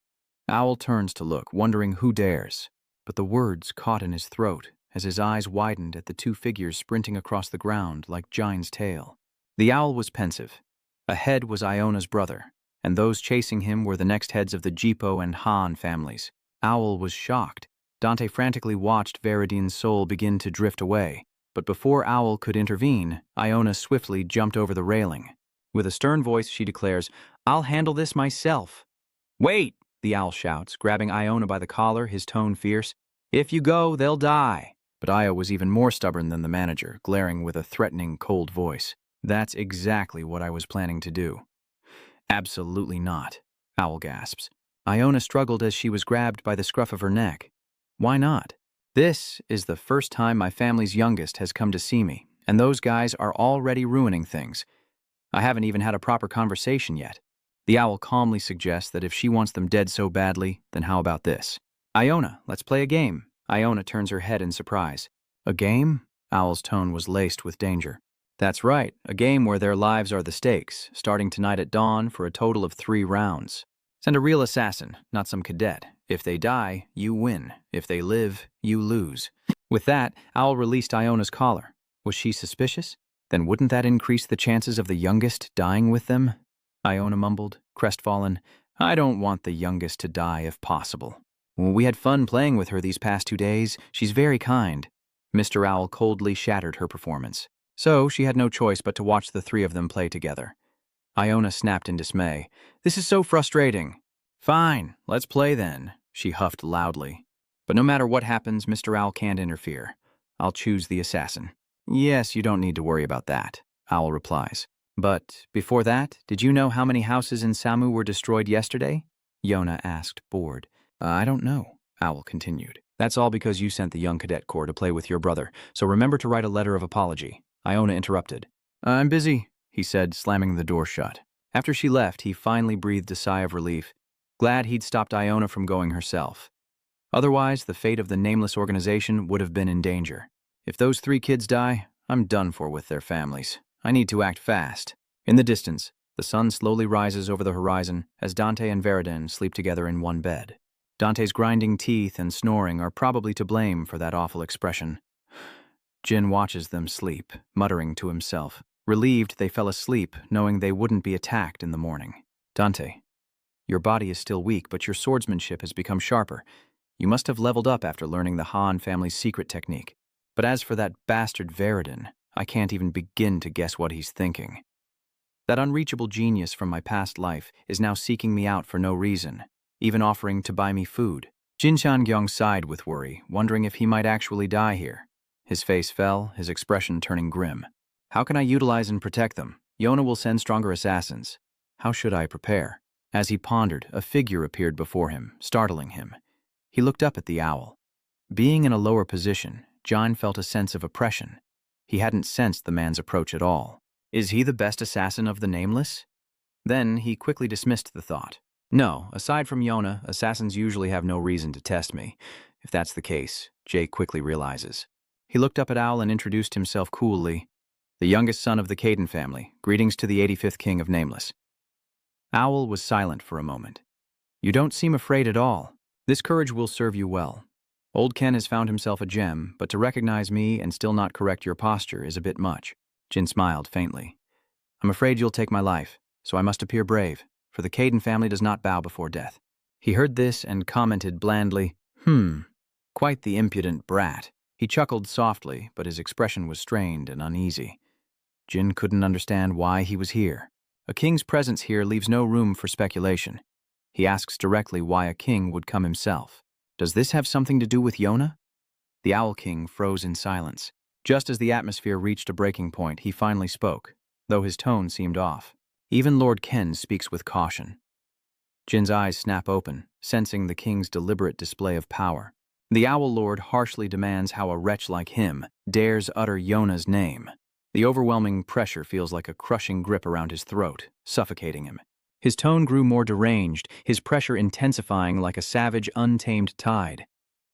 Owl turns to look, wondering who dares. But the words caught in his throat as his eyes widened at the two figures sprinting across the ground like Jine's tail. The Owl was pensive. Ahead was Iona's brother, and those chasing him were the next heads of the Jipo and Han families. Owl was shocked. Dante frantically watched Veridin's soul begin to drift away, but before Owl could intervene, Iona swiftly jumped over the railing. With a stern voice, she declares, "I'll handle this myself." "Wait!" the Owl shouts, grabbing Iona by the collar, his tone fierce. "If you go, they'll die." But Io was even more stubborn than the manager, glaring with a threatening, cold voice. "That's exactly what I was planning to do." "Absolutely not," Owl gasps. Iona struggled as she was grabbed by the scruff of her neck. "Why not? This is the first time my family's youngest has come to see me, and those guys are already ruining things. I haven't even had a proper conversation yet." The Owl calmly suggests that if she wants them dead so badly, then how about this? "Iona, let's play a game." Iona turns her head in surprise. "A game?" Owl's tone was laced with danger. "That's right, a game where their lives are the stakes, starting tonight at dawn for a total of 3 rounds. Send a real assassin, not some cadet. If they die, you win. If they live, you lose." With that, Owl released Iona's collar. Was she suspicious? Then wouldn't that increase the chances of the youngest dying with them? Iona mumbled, crestfallen. "I don't want the youngest to die if possible. We had fun playing with her these past 2 days. She's very kind." Mr. Owl coldly shattered her performance. So she had no choice but to watch the 3 of them play together. Iona snapped in dismay. "This is so frustrating." "Fine, let's play then," she huffed loudly. "But no matter what happens, Mr. Owl can't interfere. I'll choose the assassin." "Yes, you don't need to worry about that," Owl replies. "But before that, did you know how many houses in Samu were destroyed yesterday?" Yona asked, bored. "I don't know," Owl continued. "That's all because you sent the young cadet corps to play with your brother, so remember to write a letter of apology." Iona interrupted. "I'm busy," he said, slamming the door shut. After she left, he finally breathed a sigh of relief, glad he'd stopped Iona from going herself. Otherwise, the fate of the nameless organization would have been in danger. If those 3 kids die, I'm done for with their families. I need to act fast. In the distance, the sun slowly rises over the horizon as Dante and Veridin sleep together in one bed. Dante's grinding teeth and snoring are probably to blame for that awful expression. Jin watches them sleep, muttering to himself. Relieved they fell asleep, knowing they wouldn't be attacked in the morning. "Dante, your body is still weak, but your swordsmanship has become sharper. You must have leveled up after learning the Han family's secret technique. But as for that bastard Veridin, I can't even begin to guess what he's thinking. That unreachable genius from my past life is now seeking me out for no reason, even offering to buy me food." Jin Shangyong sighed with worry, wondering if he might actually die here. His face fell, his expression turning grim. How can I utilize and protect them? Yona will send stronger assassins. How should I prepare? As he pondered, a figure appeared before him, startling him. He looked up at the owl. Being in a lower position, John felt a sense of oppression. He hadn't sensed the man's approach at all. Is he the best assassin of the Nameless? Then he quickly dismissed the thought. No, aside from Yona, assassins usually have no reason to test me. If that's the case, Jay quickly realizes. He looked up at Owl and introduced himself coolly. The youngest son of the Caden family. Greetings to the 85th King of Nameless. Owl was silent for a moment. You don't seem afraid at all. This courage will serve you well. Old Ken has found himself a gem, but to recognize me and still not correct your posture is a bit much. Jin smiled faintly. I'm afraid you'll take my life, so I must appear brave, for the Caden family does not bow before death. He heard this and commented blandly, quite the impudent brat. He chuckled softly, but his expression was strained and uneasy. Jin couldn't understand why he was here. A king's presence here leaves no room for speculation. He asks directly why a king would come himself. Does this have something to do with Yona? The Owl King froze in silence. Just as the atmosphere reached a breaking point, he finally spoke, though his tone seemed off. Even Lord Ken speaks with caution. Jin's eyes snap open, sensing the king's deliberate display of power. The Owl Lord harshly demands how a wretch like him dares utter Yona's name. The overwhelming pressure feels like a crushing grip around his throat, suffocating him. His tone grew more deranged, his pressure intensifying like a savage, untamed tide.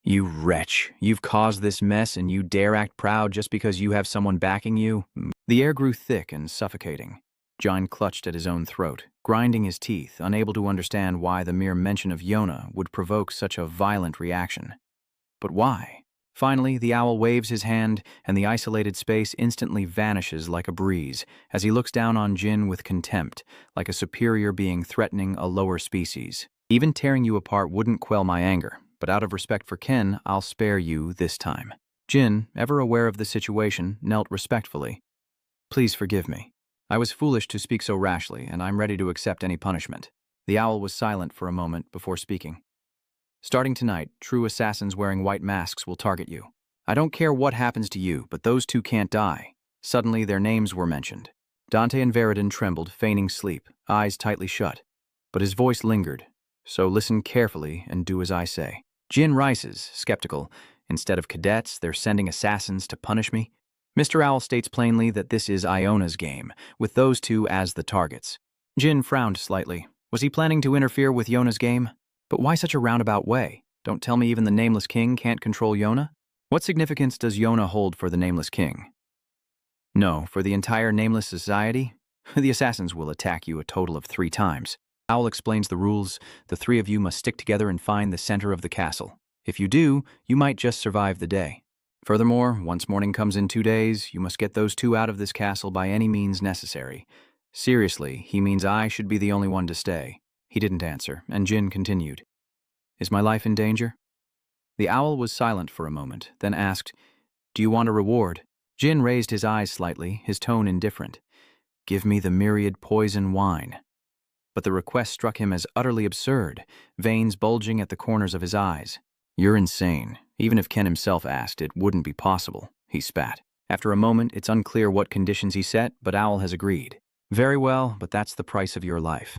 You wretch, you've caused this mess and you dare act proud just because you have someone backing you? The air grew thick and suffocating. John clutched at his own throat, grinding his teeth, unable to understand why the mere mention of Yona would provoke such a violent reaction. But why? Finally, the owl waves his hand, and the isolated space instantly vanishes like a breeze as he looks down on Jin with contempt, like a superior being threatening a lower species. Even tearing you apart wouldn't quell my anger, but out of respect for Ken, I'll spare you this time. Jin, ever aware of the situation, knelt respectfully. Please forgive me. I was foolish to speak so rashly, and I'm ready to accept any punishment. The owl was silent for a moment before speaking. Starting tonight, true assassins wearing white masks will target you. I don't care what happens to you, but those two can't die. Suddenly, their names were mentioned. Dante and Veridin trembled, feigning sleep, eyes tightly shut. But his voice lingered. So listen carefully and do as I say. Jin rises, skeptical. Instead of cadets, they're sending assassins to punish me. Mr. Owl states plainly that this is Iona's game, with those two as the targets. Jin frowned slightly. Was he planning to interfere with Yona's game? But why such a roundabout way? Don't tell me even the Nameless King can't control Yona? What significance does Yona hold for the Nameless King? No, for the entire Nameless Society? The assassins will attack you a total of 3 times. Owl explains the rules. The 3 of you must stick together and find the center of the castle. If you do, you might just survive the day. Furthermore, once morning comes in 2 days, you must get those 2 out of this castle by any means necessary. Seriously, he means I should be the only one to stay. He didn't answer, and Jin continued. Is my life in danger? The owl was silent for a moment, then asked, Do you want a reward? Jin raised his eyes slightly, his tone indifferent. Give me the myriad poison wine. But the request struck him as utterly absurd, veins bulging at the corners of his eyes. You're insane. Even if Ken himself asked, it wouldn't be possible, he spat. After a moment, it's unclear what conditions he set, but Owl has agreed. Very well, but that's the price of your life.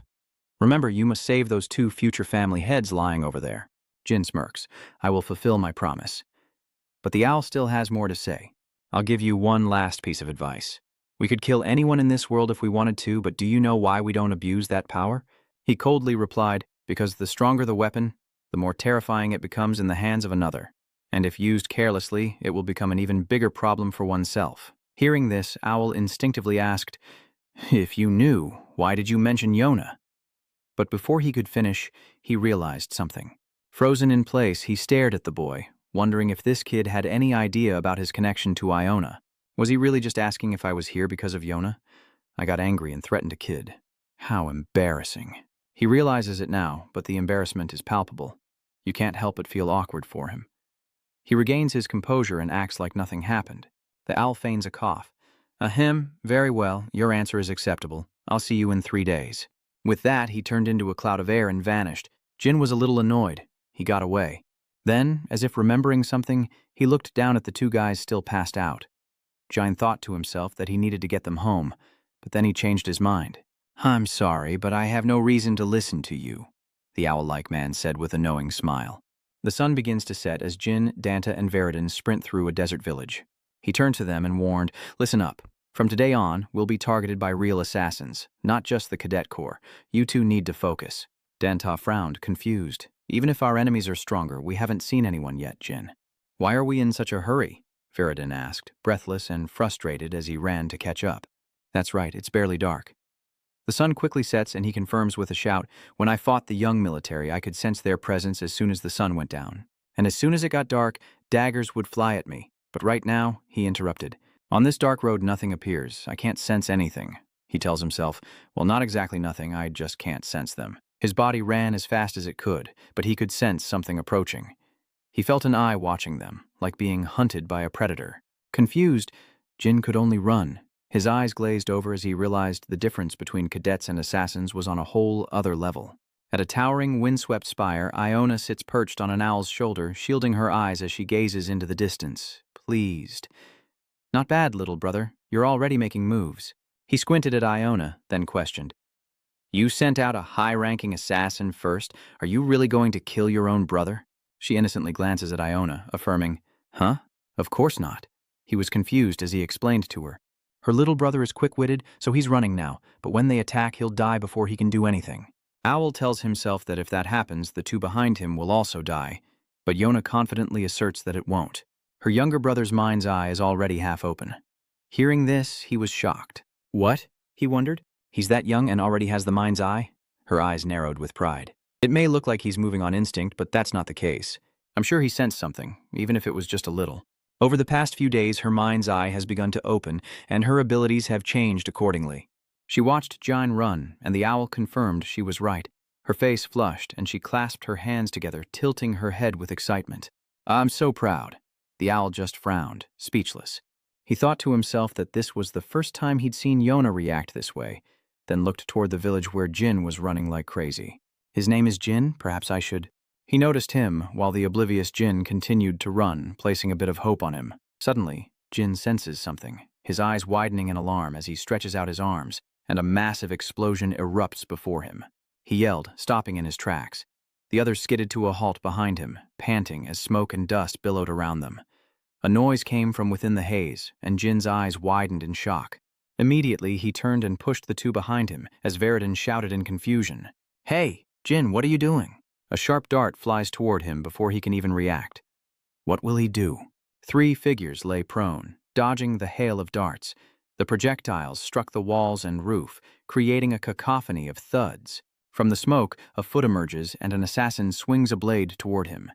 Remember, you must save those 2 future family heads lying over there. Jin smirks. I will fulfill my promise. But the owl still has more to say. I'll give you one last piece of advice. We could kill anyone in this world if we wanted to, but do you know why we don't abuse that power? He coldly replied, because the stronger the weapon, the more terrifying it becomes in the hands of another. And if used carelessly, it will become an even bigger problem for oneself. Hearing this, Owl instinctively asked, If you knew, why did you mention Yona? But before he could finish, he realized something. Frozen in place, he stared at the boy, wondering if this kid had any idea about his connection to Iona. Was he really just asking if I was here because of Yona? I got angry and threatened a kid. How embarrassing. He realizes it now, but the embarrassment is palpable. You can't help but feel awkward for him. He regains his composure and acts like nothing happened. The owl feigns a cough. Ahem, very well, your answer is acceptable. I'll see you in 3 days. With that, he turned into a cloud of air and vanished. Jin was a little annoyed. He got away. Then, as if remembering something, he looked down at the 2 guys still passed out. Jin thought to himself that he needed to get them home, but then he changed his mind. "I'm sorry, but I have no reason to listen to you," the owl-like man said with a knowing smile. The sun begins to set as Jin, Danta, and Veridin sprint through a desert village. He turned to them and warned, "Listen up. From today on, we'll be targeted by real assassins, not just the Cadet Corps. You two need to focus." Danta frowned, confused. "Even if our enemies are stronger, we haven't seen anyone yet, Jin." "Why are we in such a hurry?" Veridin asked, breathless and frustrated as he ran to catch up. "That's right, it's barely dark." The sun quickly sets and he confirms with a shout, "When I fought the young military, I could sense their presence as soon as the sun went down. And as soon as it got dark, daggers would fly at me. But right now," he interrupted, "on this dark road nothing appears. I can't sense anything." He tells himself, "Well, not exactly nothing, I just can't sense them." His body ran as fast as it could, but he could sense something approaching. He felt an eye watching them, like being hunted by a predator. Confused, Jin could only run. His eyes glazed over as he realized the difference between cadets and assassins was on a whole other level. At a towering, windswept spire, Iona sits perched on an owl's shoulder, shielding her eyes as she gazes into the distance, pleased. "Not bad, little brother. You're already making moves." He squinted at Iona, then questioned, "You sent out a high-ranking assassin first. Are you really going to kill your own brother?" She innocently glances at Iona, affirming, "Huh? Of course not." He was confused as he explained to her. "Her little brother is quick-witted, so he's running now, but when they attack, he'll die before he can do anything." Owl tells himself that if that happens, the two behind him will also die, but Yona confidently asserts that it won't. Her younger brother's mind's eye is already half open. Hearing this, he was shocked. "What?" he wondered. "He's that young and already has the mind's eye?" Her eyes narrowed with pride. "It may look like he's moving on instinct, but that's not the case. I'm sure he sensed something, even if it was just a little. Over the past few days, her mind's eye has begun to open, and her abilities have changed accordingly." She watched Jin run, and the owl confirmed she was right. Her face flushed, and she clasped her hands together, tilting her head with excitement. "I'm so proud." The owl just frowned, speechless. He thought to himself that this was the first time he'd seen Yona react this way, then looked toward the village where Jin was running like crazy. "His name is Jin? Perhaps I should—" He noticed him, while the oblivious Jin continued to run, placing a bit of hope on him. Suddenly, Jin senses something, his eyes widening in alarm as he stretches out his arms, and a massive explosion erupts before him. He yelled, stopping in his tracks. The others skidded to a halt behind him, panting as smoke and dust billowed around them. A noise came from within the haze, and Jin's eyes widened in shock. Immediately, he turned and pushed the two behind him, as Veridin shouted in confusion, "Hey, Jin, what are you doing?" A sharp dart flies toward him before he can even react. What will he do? 3 figures lay prone, dodging the hail of darts. The projectiles struck the walls and roof, creating a cacophony of thuds. From the smoke, a foot emerges and an assassin swings a blade toward him.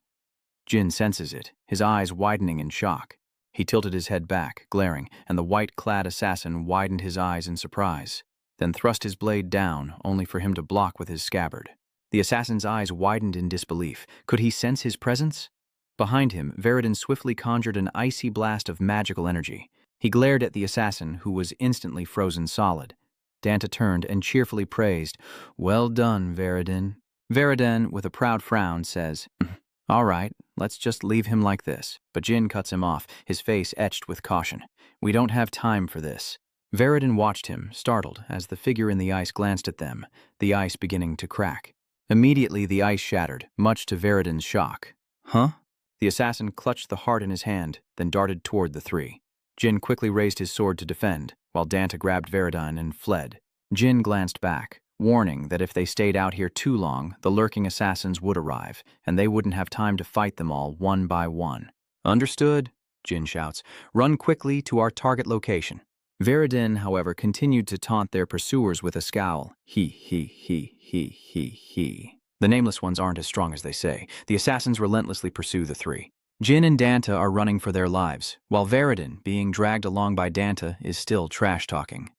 Jin senses it, his eyes widening in shock. He tilted his head back, glaring, and the white-clad assassin widened his eyes in surprise, then thrust his blade down, only for him to block with his scabbard. The assassin's eyes widened in disbelief. Could he sense his presence? Behind him, Veridin swiftly conjured an icy blast of magical energy. He glared at the assassin, who was instantly frozen solid. Danta turned and cheerfully praised, "Well done, Veridin." Veridin, with a proud frown, says, "All right, let's just leave him like this." But Jin cuts him off, his face etched with caution. "We don't have time for this." Veridin watched him, startled, as the figure in the ice glanced at them, the ice beginning to crack. Immediately, the ice shattered, much to Veridin's shock. "Huh?" The assassin clutched the heart in his hand, then darted toward the 3. Jin quickly raised his sword to defend, while Danta grabbed Veridin and fled. Jin glanced back, warning that if they stayed out here too long, the lurking assassins would arrive, and they wouldn't have time to fight them all one by one. "Understood," Jin shouts. "Run quickly to our target location." Veridin, however, continued to taunt their pursuers with a scowl. He. The nameless ones aren't as strong as they say. The assassins relentlessly pursue the 3. Jin and Danta are running for their lives, while Veridin, being dragged along by Danta, is still trash-talking.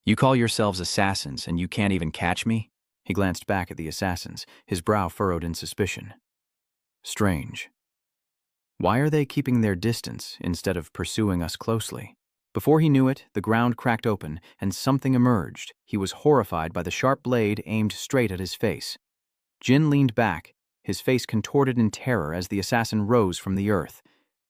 "You call yourselves assassins, and you can't even catch me?" He glanced back at the assassins, his brow furrowed in suspicion. Strange. Why are they keeping their distance instead of pursuing us closely? Before he knew it, the ground cracked open, and something emerged. He was horrified by the sharp blade aimed straight at his face. Jin leaned back, his face contorted in terror as the assassin rose from the earth.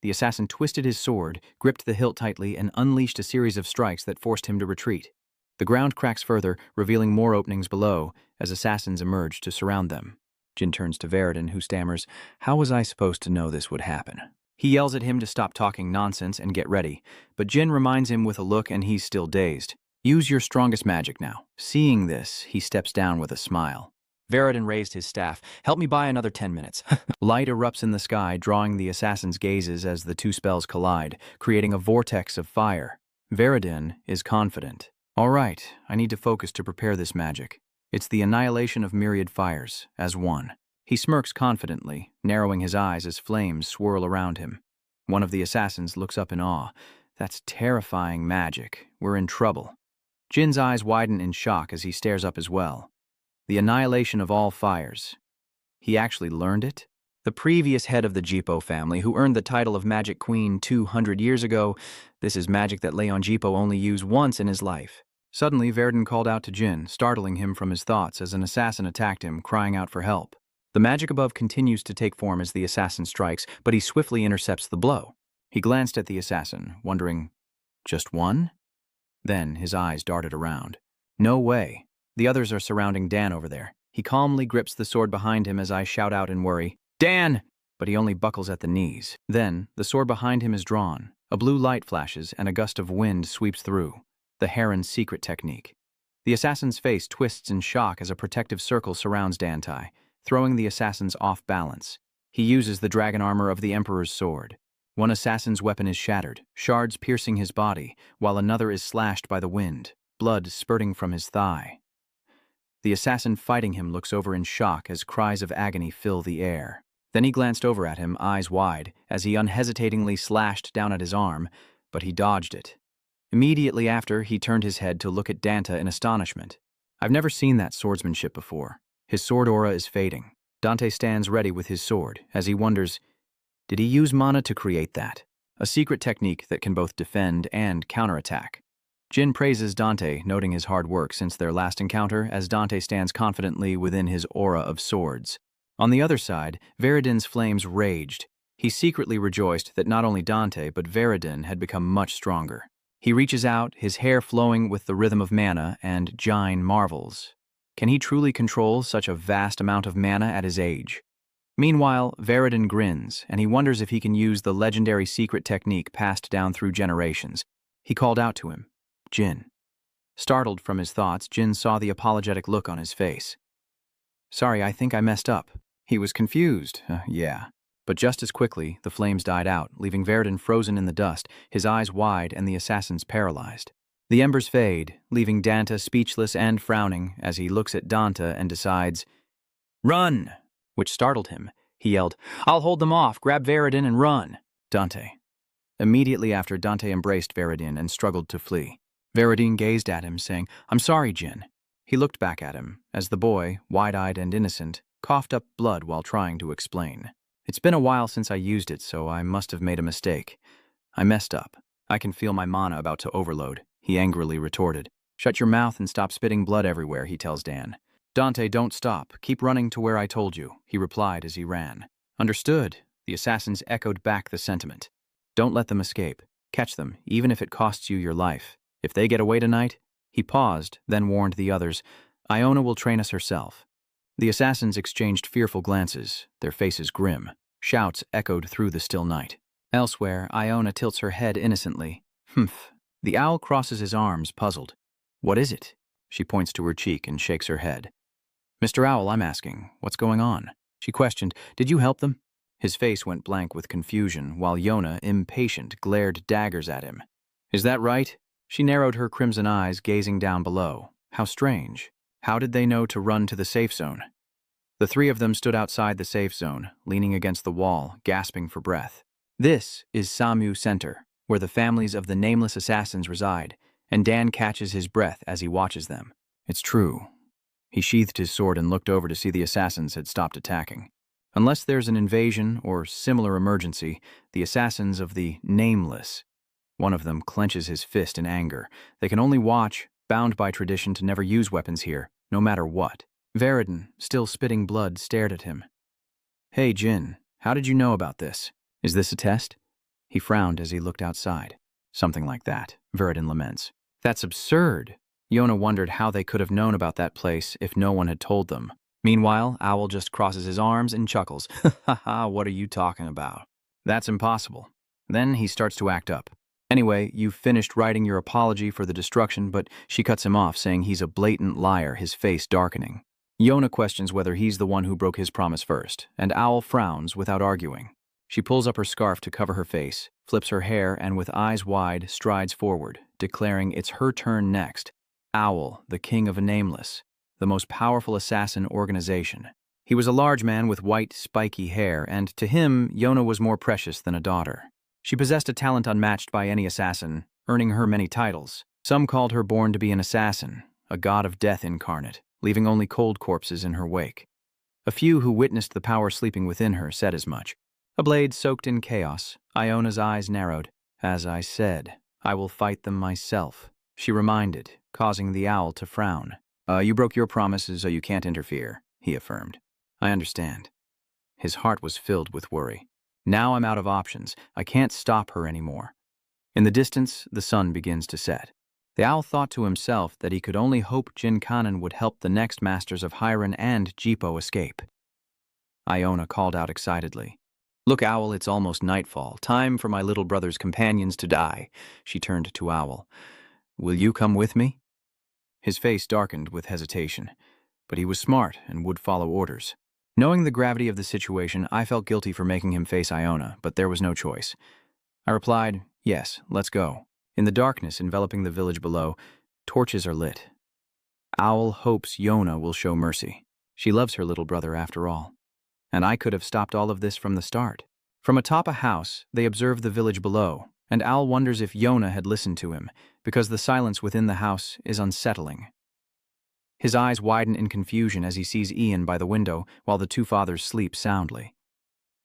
The assassin twisted his sword, gripped the hilt tightly, and unleashed a series of strikes that forced him to retreat. The ground cracks further, revealing more openings below, as assassins emerge to surround them. Jin turns to Veridin, who stammers, "How was I supposed to know this would happen?" He yells at him to stop talking nonsense and get ready, but Jin reminds him with a look and he's still dazed. "Use your strongest magic now." Seeing this, he steps down with a smile. Veridin raised his staff. "Help me buy another 10 minutes. Light erupts in the sky, drawing the assassin's gazes as the two spells collide, creating a vortex of fire. Veridin is confident. "All right, I need to focus to prepare this magic. It's the annihilation of myriad fires, as one." He smirks confidently, narrowing his eyes as flames swirl around him. One of the assassins looks up in awe. "That's terrifying magic. We're in trouble." Jin's eyes widen in shock as he stares up as well. The annihilation of all fires. He actually learned it? The previous head of the Jipo family, who earned the title of Magic Queen 200 years ago, this is magic that Leon Jipo only used once in his life. Suddenly, Veridin called out to Jin, startling him from his thoughts as an assassin attacked him, crying out for help. The magic above continues to take form as the assassin strikes, but he swiftly intercepts the blow. He glanced at the assassin, wondering, just one? Then his eyes darted around. No way. The others are surrounding Dan over there. He calmly grips the sword behind him as I shout out in worry, "Dan!" But he only buckles at the knees. Then, the sword behind him is drawn. A blue light flashes and a gust of wind sweeps through. The Heron's secret technique. The assassin's face twists in shock as a protective circle surrounds Dantai, throwing the assassins off balance. He uses the dragon armor of the Emperor's sword. One assassin's weapon is shattered, shards piercing his body, while another is slashed by the wind, blood spurting from his thigh. The assassin fighting him looks over in shock as cries of agony fill the air. Then he glanced over at him, eyes wide, as he unhesitatingly slashed down at his arm, but he dodged it. Immediately after, he turned his head to look at Danta in astonishment. I've never seen that swordsmanship before. His sword aura is fading. Dante stands ready with his sword, as he wonders, did he use mana to create that? A secret technique that can both defend and counterattack. Jin praises Dante, noting his hard work since their last encounter, as Dante stands confidently within his aura of swords. On the other side, Veridin's flames raged. He secretly rejoiced that not only Dante, but Veridin had become much stronger. He reaches out, his hair flowing with the rhythm of mana, and Jin marvels. Can he truly control such a vast amount of mana at his age? Meanwhile, Veridin grins, and he wonders if he can use the legendary secret technique passed down through generations. He called out to him, "Jin." Startled from his thoughts, Jin saw the apologetic look on his face. "Sorry, I think I messed up." He was confused, yeah. But just as quickly, the flames died out, leaving Veridin frozen in the dust, his eyes wide and the assassins paralyzed. The embers fade, leaving Danta speechless and frowning as he looks at Danta and decides, "Run!" Which startled him. He yelled, "I'll hold them off, grab Veridin and run!" Dante. Immediately after, Dante embraced Veridin and struggled to flee. Veridin gazed at him, saying, "I'm sorry, Jin." He looked back at him, as the boy, wide-eyed and innocent, coughed up blood while trying to explain. "It's been a while since I used it, so I must have made a mistake. I messed up. I can feel my mana about to overload," he angrily retorted. "Shut your mouth and stop spitting blood everywhere," he tells Dan. "Dante, don't stop. Keep running to where I told you," he replied as he ran. "Understood." The assassins echoed back the sentiment. "Don't let them escape. Catch them, even if it costs you your life. If they get away tonight..." He paused, then warned the others, "Iona will train us herself." The assassins exchanged fearful glances, their faces grim. Shouts echoed through the still night. Elsewhere, Iona tilts her head innocently. "Humph." The owl crosses his arms, puzzled. "What is it?" She points to her cheek and shakes her head. "Mr. Owl, I'm asking, what's going on?" She questioned, "Did you help them?" His face went blank with confusion, while Yona, impatient, glared daggers at him. "Is that right?" She narrowed her crimson eyes, gazing down below. How strange. How did they know to run to the safe zone? The three of them stood outside the safe zone, leaning against the wall, gasping for breath. This is Samu Center, where the families of the nameless assassins reside, and Dan catches his breath as he watches them. It's true. He sheathed his sword and looked over to see the assassins had stopped attacking. Unless there's an invasion or similar emergency, the assassins of the Nameless. One of them clenches his fist in anger. They can only watch, bound by tradition to never use weapons here, no matter what. Veridin, still spitting blood, stared at him. "Hey, Jin, how did you know about this? Is this a test?" He frowned as he looked outside. Something like that, Veridin laments. That's absurd. Yona wondered how they could have known about that place if no one had told them. Meanwhile, Owl just crosses his arms and chuckles. Ha ha, what are you talking about? That's impossible. Then he starts to act up. Anyway, you've finished writing your apology for the destruction, but she cuts him off, saying he's a blatant liar, his face darkening. Yona questions whether he's the one who broke his promise first, and Owl frowns without arguing. She pulls up her scarf to cover her face, flips her hair, and with eyes wide, strides forward, declaring it's her turn next. Owl, the king of a nameless, the most powerful assassin organization. He was a large man with white, spiky hair, and to him, Yona was more precious than a daughter. She possessed a talent unmatched by any assassin, earning her many titles. Some called her born to be an assassin, a god of death incarnate, leaving only cold corpses in her wake. A few who witnessed the power sleeping within her said as much. A blade soaked in chaos, Iona's eyes narrowed. As I said, I will fight them myself, she reminded, causing the owl to frown. You broke your promises, so you can't interfere, he affirmed. I understand. His heart was filled with worry. Now I'm out of options. I can't stop her anymore. In the distance, the sun begins to set. The owl thought to himself that he could only hope Jin Conin would help the next masters of Hiran and Jipo escape. Iona called out excitedly. Look, Owl, it's almost nightfall. Time for my little brother's companions to die. She turned to Owl. Will you come with me? His face darkened with hesitation, but he was smart and would follow orders. Knowing the gravity of the situation, I felt guilty for making him face Iona, but there was no choice. I replied, yes, let's go. In the darkness enveloping the village below, torches are lit. Owl hopes Yona will show mercy. She loves her little brother after all. And I could have stopped all of this from the start. From atop a house, they observe the village below, and Owl wonders if Yona had listened to him, because the silence within the house is unsettling. His eyes widen in confusion as he sees Ian by the window while the two fathers sleep soundly.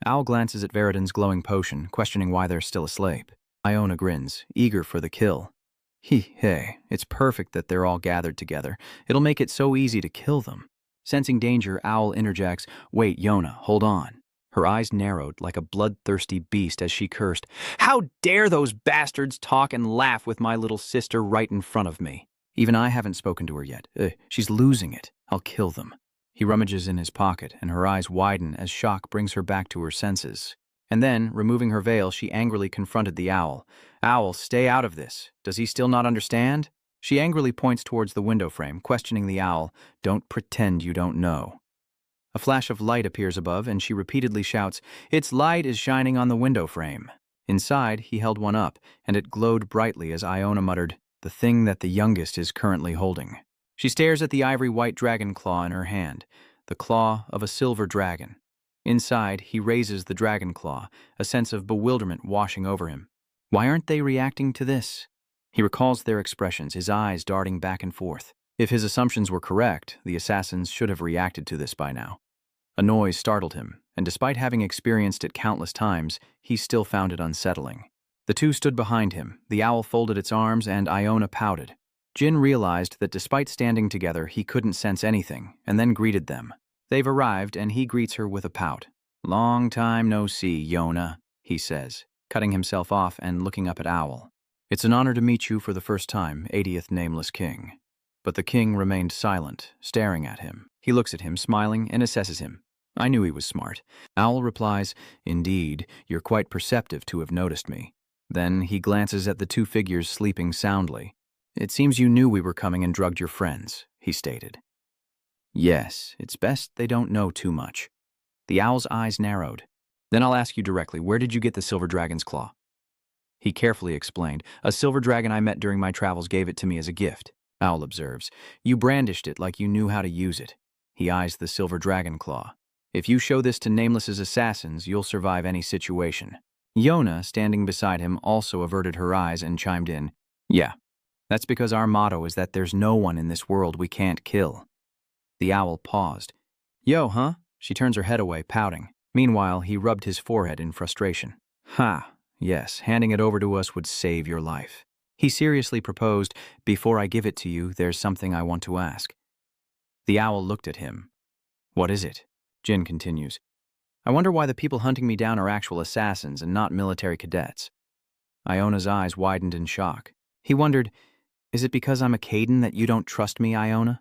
Owl glances at Veridin's glowing potion, questioning why they're still asleep. Iona grins, eager for the kill. Hey, it's perfect that they're all gathered together. It'll make it so easy to kill them. Sensing danger, Owl interjects, Wait, Yona, hold on. Her eyes narrowed like a bloodthirsty beast as she cursed, How dare those bastards talk and laugh with my little sister right in front of me? Even I haven't spoken to her yet. She's losing it. I'll kill them. He rummages in his pocket, and her eyes widen as shock brings her back to her senses. And then, removing her veil, she angrily confronted the owl. Owl, stay out of this. Does he still not understand? She angrily points towards the window frame, questioning the owl. Don't pretend you don't know. A flash of light appears above, and she repeatedly shouts, Its light is shining on the window frame. Inside, he held one up, and it glowed brightly as Iona muttered, The thing that the youngest is currently holding. She stares at the ivory-white dragon claw in her hand, the claw of a silver dragon. Inside, he raises the dragon claw, a sense of bewilderment washing over him. Why aren't they reacting to this? He recalls their expressions, his eyes darting back and forth. If his assumptions were correct, the assassins should have reacted to this by now. A noise startled him, and despite having experienced it countless times, he still found it unsettling. The two stood behind him, the owl folded its arms, and Iona pouted. Jin realized that despite standing together, he couldn't sense anything, and then greeted them. They've arrived, and he greets her with a pout. Long time no see, Yona, he says, cutting himself off and looking up at Owl. It's an honor to meet you for the first time, 80th Nameless King. But the king remained silent, staring at him. He looks at him, smiling, and assesses him. I knew he was smart. Owl replies, Indeed, you're quite perceptive to have noticed me. Then he glances at the two figures sleeping soundly. It seems you knew we were coming and drugged your friends, he stated. Yes, it's best they don't know too much. The owl's eyes narrowed. Then I'll ask you directly, where did you get the silver dragon's claw? He carefully explained, A silver dragon I met during my travels gave it to me as a gift. Owl observes, You brandished it like you knew how to use it. He eyes the silver dragon claw. If you show this to Nameless's assassins, you'll survive any situation. Yona, standing beside him, also averted her eyes and chimed in, Yeah, that's because our motto is that there's no one in this world we can't kill. The owl paused. Yo, huh? She turns her head away, pouting. Meanwhile, he rubbed his forehead in frustration. Ha, yes, handing it over to us would save your life. He seriously proposed, Before I give it to you, there's something I want to ask. The owl looked at him. What is it? Jin continues. I wonder why the people hunting me down are actual assassins and not military cadets. Iona's eyes widened in shock. He wondered, is it because I'm a Caden that you don't trust me, Iona?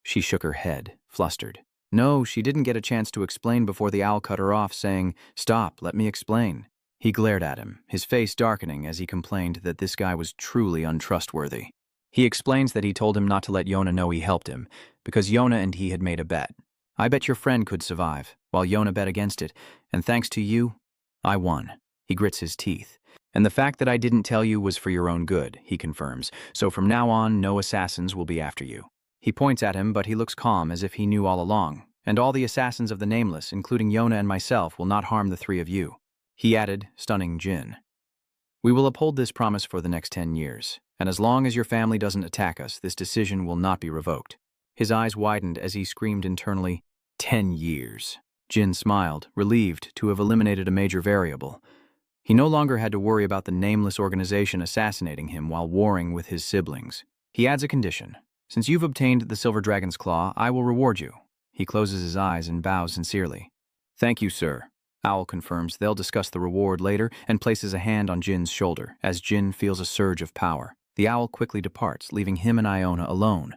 She shook her head, flustered. No, she didn't get a chance to explain before the owl cut her off, saying, "Stop, let me explain." He glared at him, his face darkening as he complained that this guy was truly untrustworthy. He explains that he told him not to let Yona know he helped him, because Yona and he had made a bet. I bet your friend could survive, while Yona bet against it, and thanks to you, I won. He grits his teeth. And the fact that I didn't tell you was for your own good, he confirms, so from now on, no assassins will be after you. He points at him, but he looks calm as if he knew all along, and all the assassins of the Nameless, including Yona and myself, will not harm the three of you. He added, stunning Jin. We will uphold this promise for the next 10 years, and as long as your family doesn't attack us, this decision will not be revoked. His eyes widened as he screamed internally, 10 years. Jin smiled, relieved to have eliminated a major variable. He no longer had to worry about the Nameless organization assassinating him while warring with his siblings. He adds a condition. Since you've obtained the Silver Dragon's Claw, I will reward you. He closes his eyes and bows sincerely. Thank you, sir. Owl confirms they'll discuss the reward later and places a hand on Jin's shoulder as Jin feels a surge of power. The owl quickly departs, leaving him and Iona alone.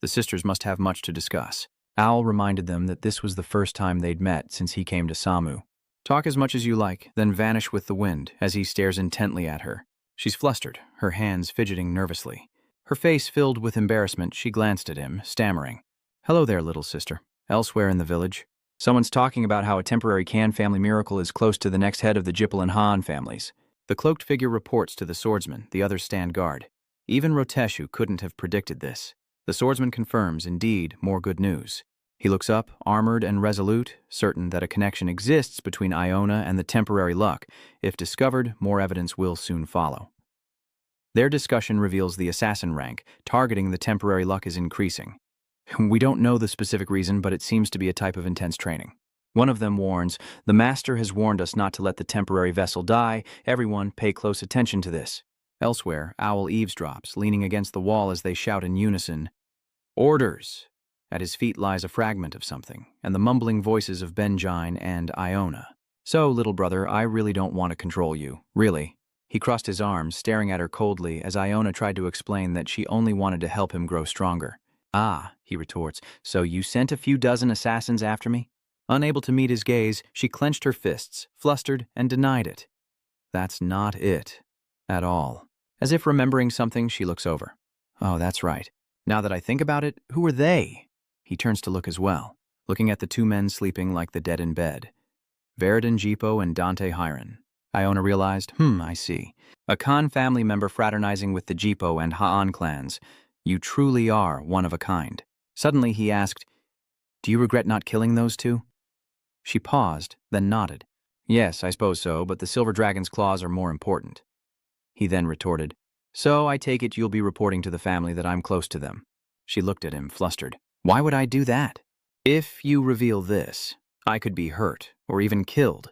The sisters must have much to discuss. Owl reminded them that this was the first time they'd met since he came to Samu. Talk as much as you like, then vanish with the wind as he stares intently at her. She's flustered, her hands fidgeting nervously. Her face filled with embarrassment, she glanced at him, stammering. Hello there, little sister. Elsewhere in the village, someone's talking about how a temporary Kan family miracle is close to the next head of the Jippel and Han families. The cloaked figure reports to the swordsman, the others stand guard. Even Roteshu couldn't have predicted this. The swordsman confirms, indeed, more good news. He looks up, armored and resolute, certain that a connection exists between Iona and the temporary luck. If discovered, more evidence will soon follow. Their discussion reveals the assassin rank, targeting the temporary luck is increasing. We don't know the specific reason, but it seems to be a type of intense training. One of them warns, the master has warned us not to let the temporary vessel die. Everyone pay close attention to this. Elsewhere, Owl eavesdrops, leaning against the wall as they shout in unison, Orders! At his feet lies a fragment of something, and the mumbling voices of Benjine and Iona. So, little brother, I really don't want to control you. Really. He crossed his arms, staring at her coldly as Iona tried to explain that she only wanted to help him grow stronger. Ah, he retorts, so you sent a few dozen assassins after me? Unable to meet his gaze, she clenched her fists, flustered, and denied it. That's not it. At all. As if remembering something, she looks over. Oh, that's right. Now that I think about it, who are they? He turns to look as well, looking at the two men sleeping like the dead in bed. Veridin Jipo and Dante Hiron. Iona realized, I see. A Khan family member fraternizing with the Jipo and Ha'an clans. You truly are one of a kind. Suddenly he asked, Do you regret not killing those two? She paused, then nodded. Yes, I suppose so, but the Silver Dragon's claws are more important. He then retorted, So I take it you'll be reporting to the family that I'm close to them. She looked at him, flustered. Why would I do that? If you reveal this, I could be hurt, or even killed.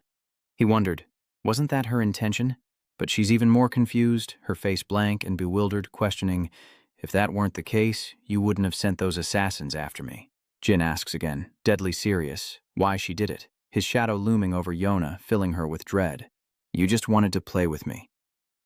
He wondered, wasn't that her intention? But she's even more confused, her face blank and bewildered, questioning, If that weren't the case, you wouldn't have sent those assassins after me. Jin asks again, deadly serious, why she did it, his shadow looming over Yona, filling her with dread. You just wanted to play with me.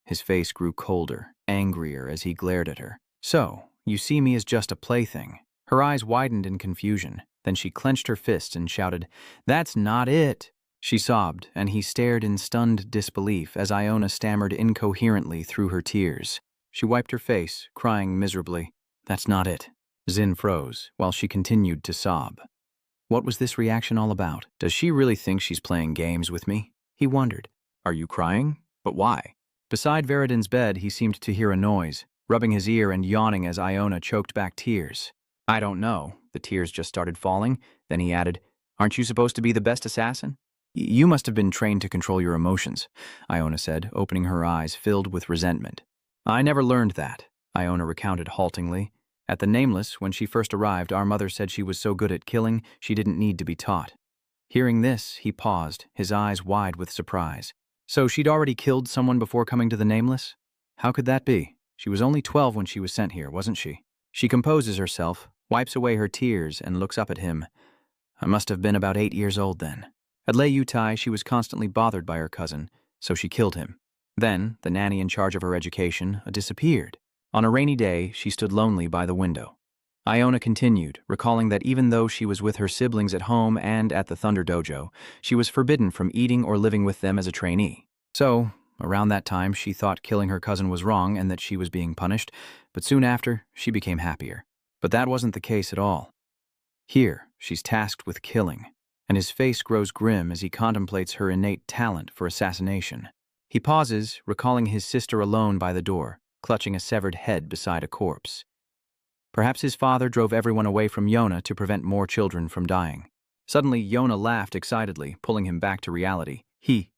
His face grew colder, angrier as he glared at her. So, you see me as just a plaything. Her eyes widened in confusion. Then she clenched her fists and shouted, That's not it! She sobbed, and he stared in stunned disbelief as Iona stammered incoherently through her tears. She wiped her face, crying miserably, That's not it. Zin froze, while she continued to sob. What was this reaction all about? Does she really think she's playing games with me? He wondered. Are you crying? But why? Beside Veridin's bed, he seemed to hear a noise, rubbing his ear and yawning as Iona choked back tears. I don't know. The tears just started falling. Then he added, Aren't you supposed to be the best assassin? You must have been trained to control your emotions, Iona said, opening her eyes filled with resentment. I never learned that, Iona recounted haltingly. At the Nameless, when she first arrived, our mother said she was so good at killing, she didn't need to be taught. Hearing this, he paused, his eyes wide with surprise. So she'd already killed someone before coming to the Nameless? How could that be? She was only 12 when she was sent here, wasn't she? She composes herself, wipes away her tears, and looks up at him. I must have been about 8 years old then. At Lei Yutai, she was constantly bothered by her cousin, so she killed him. Then, the nanny in charge of her education disappeared. On a rainy day, she stood lonely by the window. Iona continued, recalling that even though she was with her siblings at home and at the Thunder Dojo, she was forbidden from eating or living with them as a trainee. So, around that time, she thought killing her cousin was wrong and that she was being punished, but soon after, she became happier. But that wasn't the case at all. Here, she's tasked with killing, and his face grows grim as he contemplates her innate talent for assassination. He pauses, recalling his sister alone by the door, clutching a severed head beside a corpse. Perhaps his father drove everyone away from Yona to prevent more children from dying. Suddenly, Yona laughed excitedly, pulling him back to reality. He.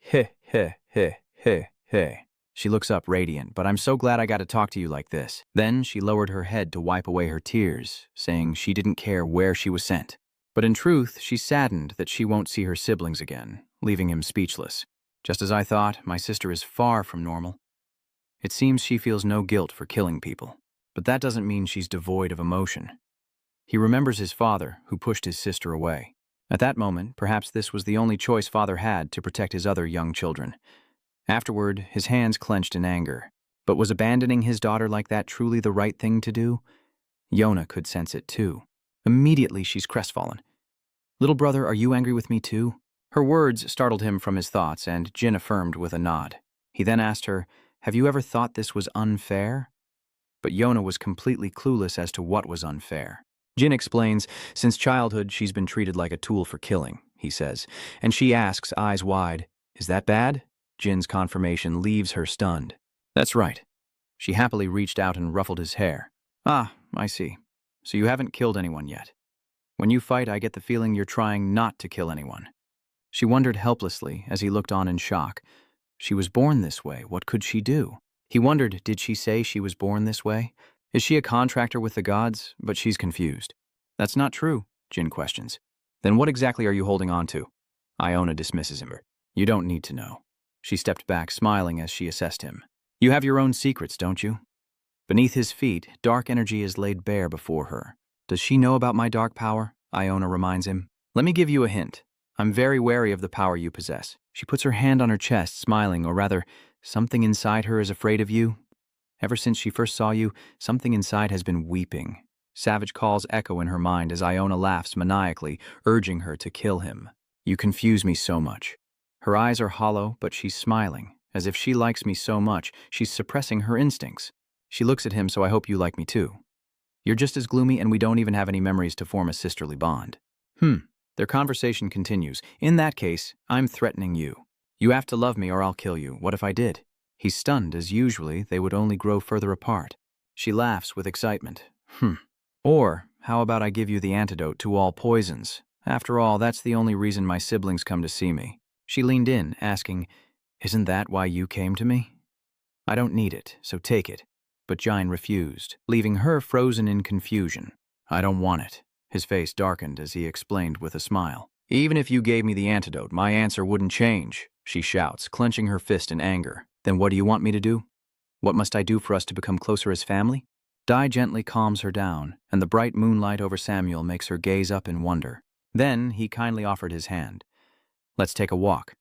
She looks up radiant, but I'm so glad I got to talk to you like this. Then she lowered her head to wipe away her tears, saying she didn't care where she was sent. But in truth, she's saddened that she won't see her siblings again, leaving him speechless. Just as I thought, my sister is far from normal. It seems she feels no guilt for killing people, but that doesn't mean she's devoid of emotion. He remembers his father, who pushed his sister away. At that moment, perhaps this was the only choice father had to protect his other young children. Afterward, his hands clenched in anger. But was abandoning his daughter like that truly the right thing to do? Yona could sense it too. Immediately, she's crestfallen. Little brother, are you angry with me too? Her words startled him from his thoughts, and Jin affirmed with a nod. He then asked her, have you ever thought this was unfair? But Yona was completely clueless as to what was unfair. Jin explains, since childhood she's been treated like a tool for killing, he says, and she asks, eyes wide, is that bad? Jin's confirmation leaves her stunned. That's right. She happily reached out and ruffled his hair. Ah, I see. So you haven't killed anyone yet. When you fight, I get the feeling you're trying not to kill anyone. She wondered helplessly as he looked on in shock. She was born this way. What could she do? He wondered, did she say she was born this way? Is she a contractor with the gods? But she's confused. That's not true, Jin questions. Then what exactly are you holding on to? Iona dismisses him. You don't need to know. She stepped back, smiling as she assessed him. You have your own secrets, don't you? Beneath his feet, dark energy is laid bare before her. Does she know about my dark power? Iona reminds him. Let me give you a hint. I'm very wary of the power you possess. She puts her hand on her chest, smiling, or rather, something inside her is afraid of you. Ever since she first saw you, something inside has been weeping. Savage calls echo in her mind as Iona laughs maniacally, urging her to kill him. You confuse me so much. Her eyes are hollow, but she's smiling. As if she likes me so much, she's suppressing her instincts. She looks at him, so I hope you like me too. You're just as gloomy, and we don't even have any memories to form a sisterly bond. Their conversation continues. In that case, I'm threatening you. You have to love me or I'll kill you. What if I did? He's stunned, as usually they would only grow further apart. She laughs with excitement. Or, how about I give you the antidote to all poisons? After all, that's the only reason my siblings come to see me. She leaned in, asking, isn't that why you came to me? I don't need it, so take it. But Jin refused, leaving her frozen in confusion. I don't want it. His face darkened as he explained with a smile. Even if you gave me the antidote, my answer wouldn't change, she shouts, clenching her fist in anger. Then what do you want me to do? What must I do for us to become closer as family? Dai gently calms her down, and the bright moonlight over Samuel makes her gaze up in wonder. Then he kindly offered his hand. Let's take a walk.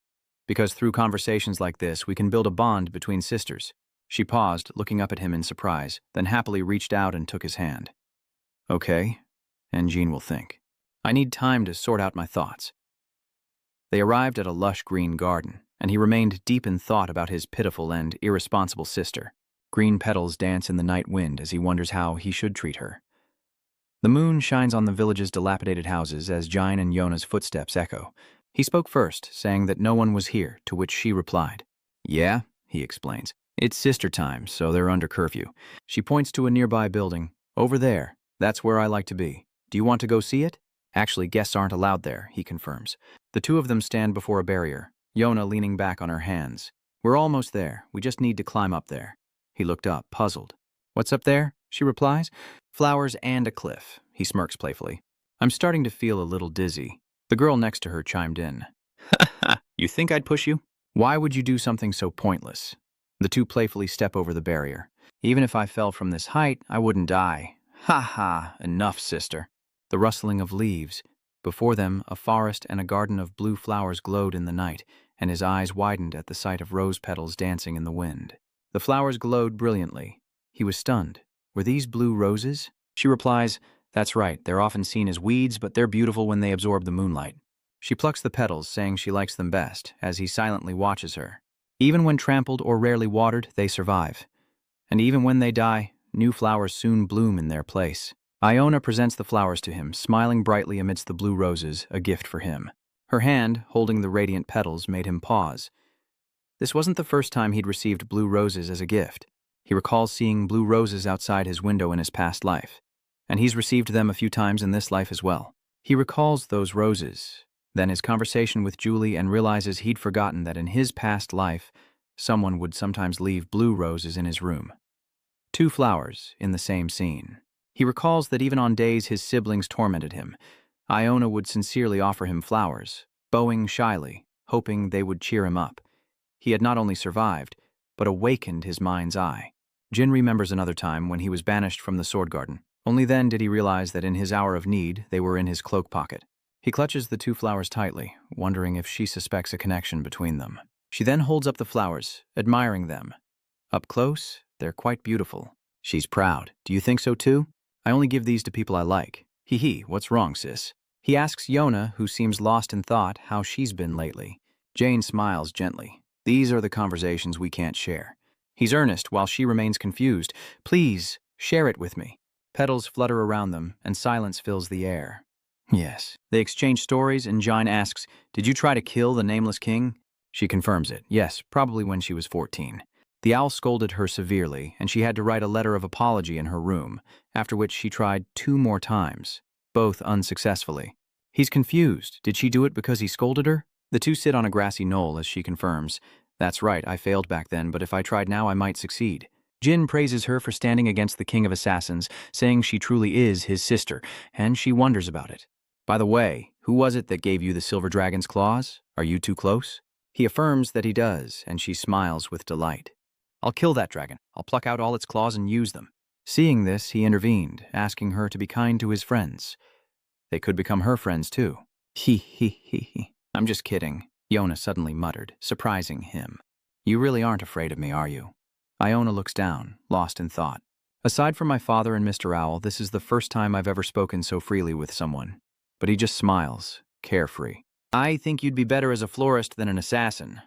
Because through conversations like this, we can build a bond between sisters. She paused, looking up at him in surprise, then happily reached out and took his hand. Okay, and Jean will think. I need time to sort out my thoughts. They arrived at a lush green garden, and he remained deep in thought about his pitiful and irresponsible sister. Green petals dance in the night wind as he wonders how he should treat her. The moon shines on the village's dilapidated houses as Jin and Yona's footsteps echo. He spoke first, saying that no one was here, to which she replied. Yeah, he explains. It's sister time, so they're under curfew. She points to a nearby building. Over there. That's where I like to be. Do you want to go see it? Actually, guests aren't allowed there, he confirms. The two of them stand before a barrier, Yona leaning back on her hands. We're almost there. We just need to climb up there. He looked up, puzzled. What's up there? She replies. Flowers and a cliff, he smirks playfully. I'm starting to feel a little dizzy. The girl next to her chimed in. You think I'd push you? Why would you do something so pointless? The two playfully step over the barrier. Even if I fell from this height, I wouldn't die. Ha ha, enough, sister. The rustling of leaves. Before them, a forest and a garden of blue flowers glowed in the night, and his eyes widened at the sight of rose petals dancing in the wind. The flowers glowed brilliantly. He was stunned. Were these blue roses? She replies, "That's right, they're often seen as weeds, but they're beautiful when they absorb the moonlight." She plucks the petals, saying she likes them best, as he silently watches her. Even when trampled or rarely watered, they survive. And even when they die, new flowers soon bloom in their place. Iona presents the flowers to him, smiling brightly amidst the blue roses, a gift for him. Her hand, holding the radiant petals, made him pause. This wasn't the first time he'd received blue roses as a gift. He recalls seeing blue roses outside his window in his past life, and he's received them a few times in this life as well. He recalls those roses, then his conversation with Julie, and realizes he'd forgotten that in his past life, someone would sometimes leave blue roses in his room. 2 flowers in the same scene. He recalls that even on days his siblings tormented him, Iona would sincerely offer him flowers, bowing shyly, hoping they would cheer him up. He had not only survived, but awakened his mind's eye. Jin remembers another time when he was banished from the sword garden. Only then did he realize that in his hour of need, they were in his cloak pocket. He clutches the 2 flowers tightly, wondering if she suspects a connection between them. She then holds up the flowers, admiring them. Up close, they're quite beautiful. She's proud. Do you think so too? I only give these to people I like. Hee, what's wrong, sis? He asks Yona, who seems lost in thought, how she's been lately. Jane smiles gently. These are the conversations we can't share. He's earnest while she remains confused. Please, share it with me. Petals flutter around them, and silence fills the air. Yes. They exchange stories, and Jine asks, "Did you try to kill the nameless king?" She confirms it. Yes, probably when she was 14. The owl scolded her severely, and she had to write a letter of apology in her room, after which she tried 2 more times, both unsuccessfully. He's confused. Did she do it because he scolded her? The 2 sit on a grassy knoll as she confirms, "That's right, I failed back then, but if I tried now I might succeed." Jin praises her for standing against the king of assassins, saying she truly is his sister, and she wonders about it. "By the way, who was it that gave you the silver dragon's claws? Are you too close?" He affirms that he does, and she smiles with delight. "I'll kill that dragon. I'll pluck out all its claws and use them." Seeing this, he intervened, asking her to be kind to his friends. They could become her friends, too. He. "I'm just kidding," Yona suddenly muttered, surprising him. "You really aren't afraid of me, are you?" Iona looks down, lost in thought. Aside from my father and Mr. Owl, this is the first time I've ever spoken so freely with someone. But he just smiles, carefree. "I think you'd be better as a florist than an assassin."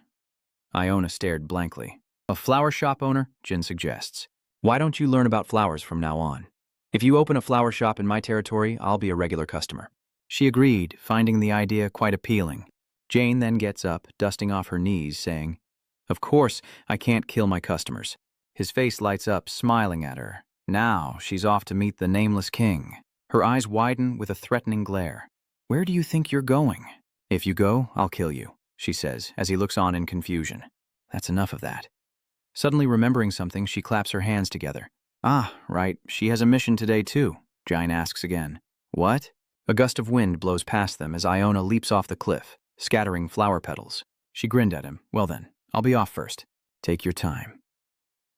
Iona stared blankly. "A flower shop owner?" Jin suggests. "Why don't you learn about flowers from now on? If you open a flower shop in my territory, I'll be a regular customer." She agreed, finding the idea quite appealing. Jane then gets up, dusting off her knees, saying, "Of course, I can't kill my customers." His face lights up, smiling at her. Now she's off to meet the nameless king. Her eyes widen with a threatening glare. "Where do you think you're going?" "If you go, I'll kill you," she says, as he looks on in confusion. That's enough of that. Suddenly remembering something, she claps her hands together. "Ah, right, she has a mission today too," Jine asks again. "What?" A gust of wind blows past them as Iona leaps off the cliff, scattering flower petals. She grinned at him. "Well then, I'll be off first. Take your time."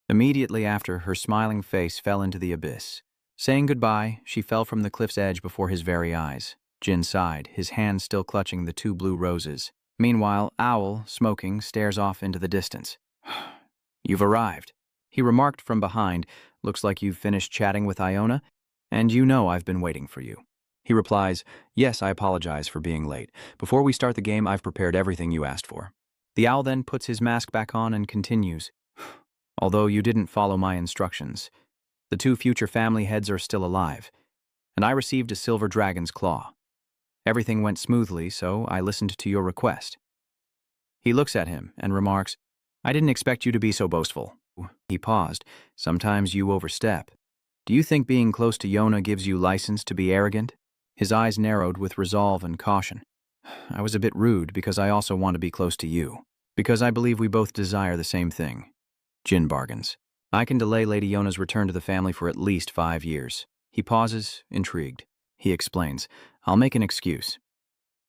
Immediately after, her smiling face fell into the abyss. Saying goodbye, she fell from the cliff's edge before his very eyes. Jin sighed, his hand still clutching the 2 blue roses. Meanwhile, Owl, smoking, stares off into the distance. "You've arrived," he remarked from behind. "Looks like you've finished chatting with Iona, and you know I've been waiting for you." He replies, "Yes, I apologize for being late. Before we start the game, I've prepared everything you asked for." The owl then puts his mask back on and continues, "Although you didn't follow my instructions, the 2 future family heads are still alive, and I received a silver dragon's claw. Everything went smoothly, so I listened to your request." He looks at him and remarks, "I didn't expect you to be so boastful." He paused. "Sometimes you overstep. Do you think being close to Yona gives you license to be arrogant?" His eyes narrowed with resolve and caution. "I was a bit rude because I also want to be close to you, because I believe we both desire the same thing." Jin bargains. "I can delay Lady Yona's return to the family for at least 5 years. He pauses, intrigued. He explains, "I'll make an excuse."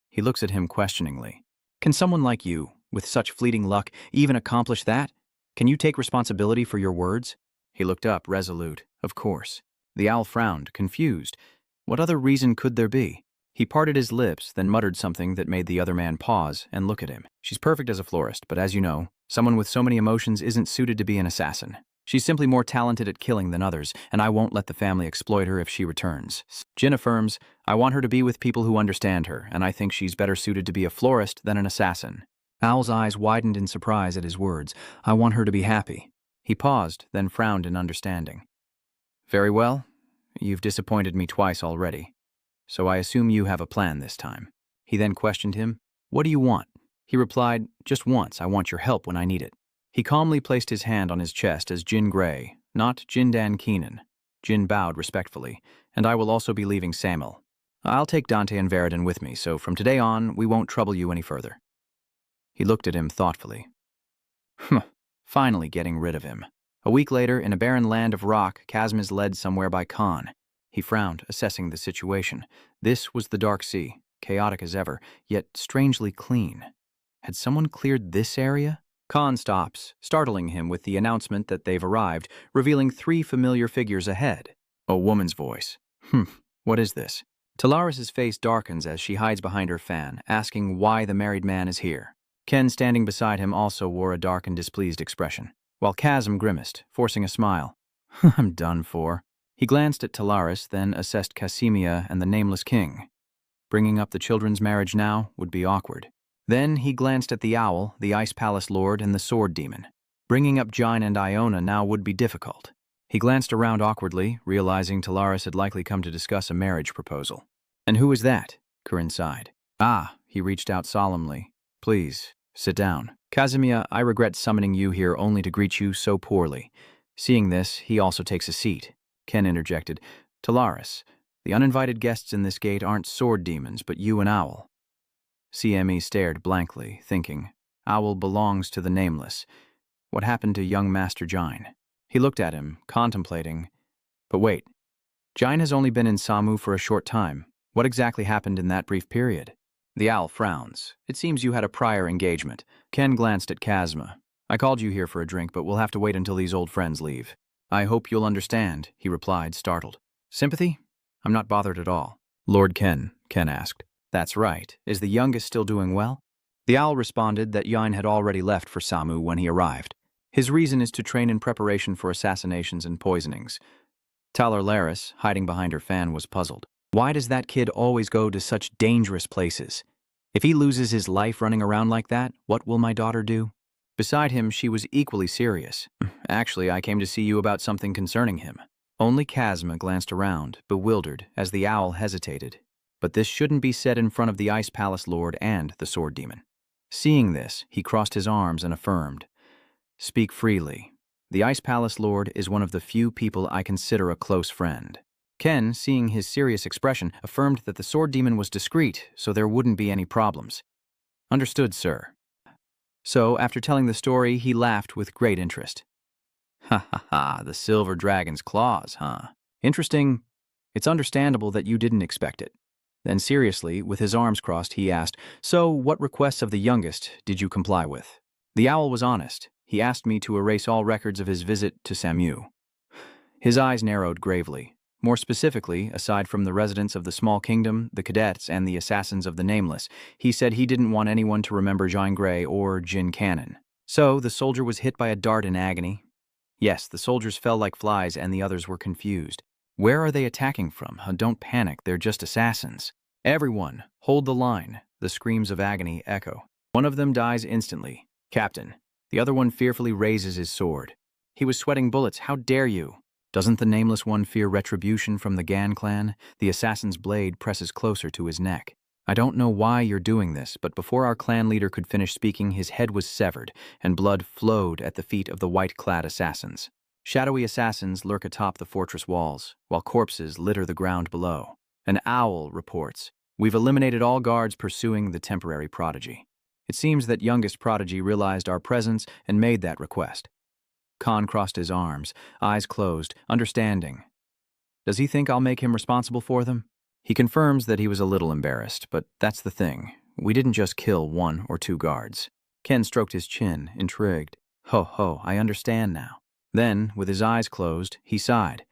He looks at him questioningly. "Can someone like you, with such fleeting luck, even accomplish that? Can you take responsibility for your words?" He looked up, resolute. "Of course." The owl frowned, confused. What other reason could there be? He parted his lips, then muttered something that made the other man pause and look at him. She's perfect as a florist, but as you know, someone with so many emotions isn't suited to be an assassin. She's simply more talented at killing than others, and I won't let the family exploit her if she returns. Jin affirms, I want her to be with people who understand her, and I think she's better suited to be a florist than an assassin. Owl's eyes widened in surprise at his words. I want her to be happy. He paused, then frowned in understanding. Very well. You've disappointed me twice already. So I assume you have a plan this time. He then questioned him, What do you want? He replied, Just once, I want your help when I need it. He calmly placed his hand on his chest as Jin Gray, not Jindan Keenan. Jin bowed respectfully, and I will also be leaving Samil. I'll take Dante and Veridin with me, so from today on, we won't trouble you any further. He looked at him thoughtfully. Finally getting rid of him. A week later, in a barren land of rock, Chasm is led somewhere by Khan. He frowned, assessing the situation. This was the Dark Sea, chaotic as ever, yet strangely clean. Had someone cleared this area? Khan stops, startling him with the announcement that they've arrived, revealing 3 familiar figures ahead. A woman's voice. What is this? Talaris's face darkens as she hides behind her fan, asking why the married man is here. Ken, standing beside him, also wore a dark and displeased expression, while Chasm grimaced, forcing a smile. I'm done for. He glanced at Talaris, then assessed Casimia and the Nameless King. Bringing up the children's marriage now would be awkward. Then he glanced at the Owl, the Ice Palace Lord, and the Sword Demon. Bringing up Jine and Iona now would be difficult. He glanced around awkwardly, realizing Talaris had likely come to discuss a marriage proposal. And who is that? Corin sighed. He reached out solemnly. Please, sit down. Casimia, I regret summoning you here only to greet you so poorly. Seeing this, he also takes a seat. Ken interjected. Talaris, the uninvited guests in this gate aren't sword demons, but you and Owl. CME stared blankly, thinking, Owl belongs to the Nameless. What happened to young Master Jine? He looked at him, contemplating. But wait, Jine has only been in Samu for a short time. What exactly happened in that brief period? The Owl frowns. It seems you had a prior engagement. Ken glanced at Chasma. I called you here for a drink, but we'll have to wait until these old friends leave. I hope you'll understand, he replied, startled. Sympathy? I'm not bothered at all. Lord Ken asked. That's right. Is the youngest still doing well? The Owl responded that Jine had already left for Samu when he arrived. His reason is to train in preparation for assassinations and poisonings. Talar Laris, hiding behind her fan, was puzzled. Why does that kid always go to such dangerous places? If he loses his life running around like that, what will my daughter do? Beside him, she was equally serious. Actually, I came to see you about something concerning him. Only Chasma glanced around, bewildered, as the Owl hesitated. But this shouldn't be said in front of the Ice Palace Lord and the Sword Demon. Seeing this, he crossed his arms and affirmed, Speak freely. The Ice Palace Lord is one of the few people I consider a close friend. Ken, seeing his serious expression, affirmed that the Sword Demon was discreet, so there wouldn't be any problems. Understood, sir. So, after telling the story, he laughed with great interest. The Silver Dragon's claws, huh? Interesting. It's understandable that you didn't expect it. Then seriously, with his arms crossed, he asked, So, what requests of the youngest did you comply with? The Owl was honest. He asked me to erase all records of his visit to Samu. His eyes narrowed gravely. More specifically, aside from the residents of the small kingdom, the cadets, and the assassins of the Nameless, he said he didn't want anyone to remember Jine Grey or Jin Cannon. So, the soldier was hit by a dart in agony. Yes, the soldiers fell like flies and the others were confused. Where are they attacking from? Don't panic, they're just assassins. Everyone, hold the line. The screams of agony echo. One of them dies instantly. Captain. The other one fearfully raises his sword. He was sweating bullets. How dare you? Doesn't the Nameless one fear retribution from the Gan clan? The assassin's blade presses closer to his neck. I don't know why you're doing this, but before our clan leader could finish speaking, his head was severed, and blood flowed at the feet of the white-clad assassins. Shadowy assassins lurk atop the fortress walls, while corpses litter the ground below. An Owl reports, We've eliminated all guards pursuing the temporary prodigy. It seems that youngest prodigy realized our presence and made that request. Khan crossed his arms, eyes closed, understanding. Does he think I'll make him responsible for them? He confirms that he was a little embarrassed, but that's the thing. We didn't just kill 1 or 2 guards. Ken stroked his chin, intrigued. Ho, I understand now. Then, with his eyes closed, he sighed.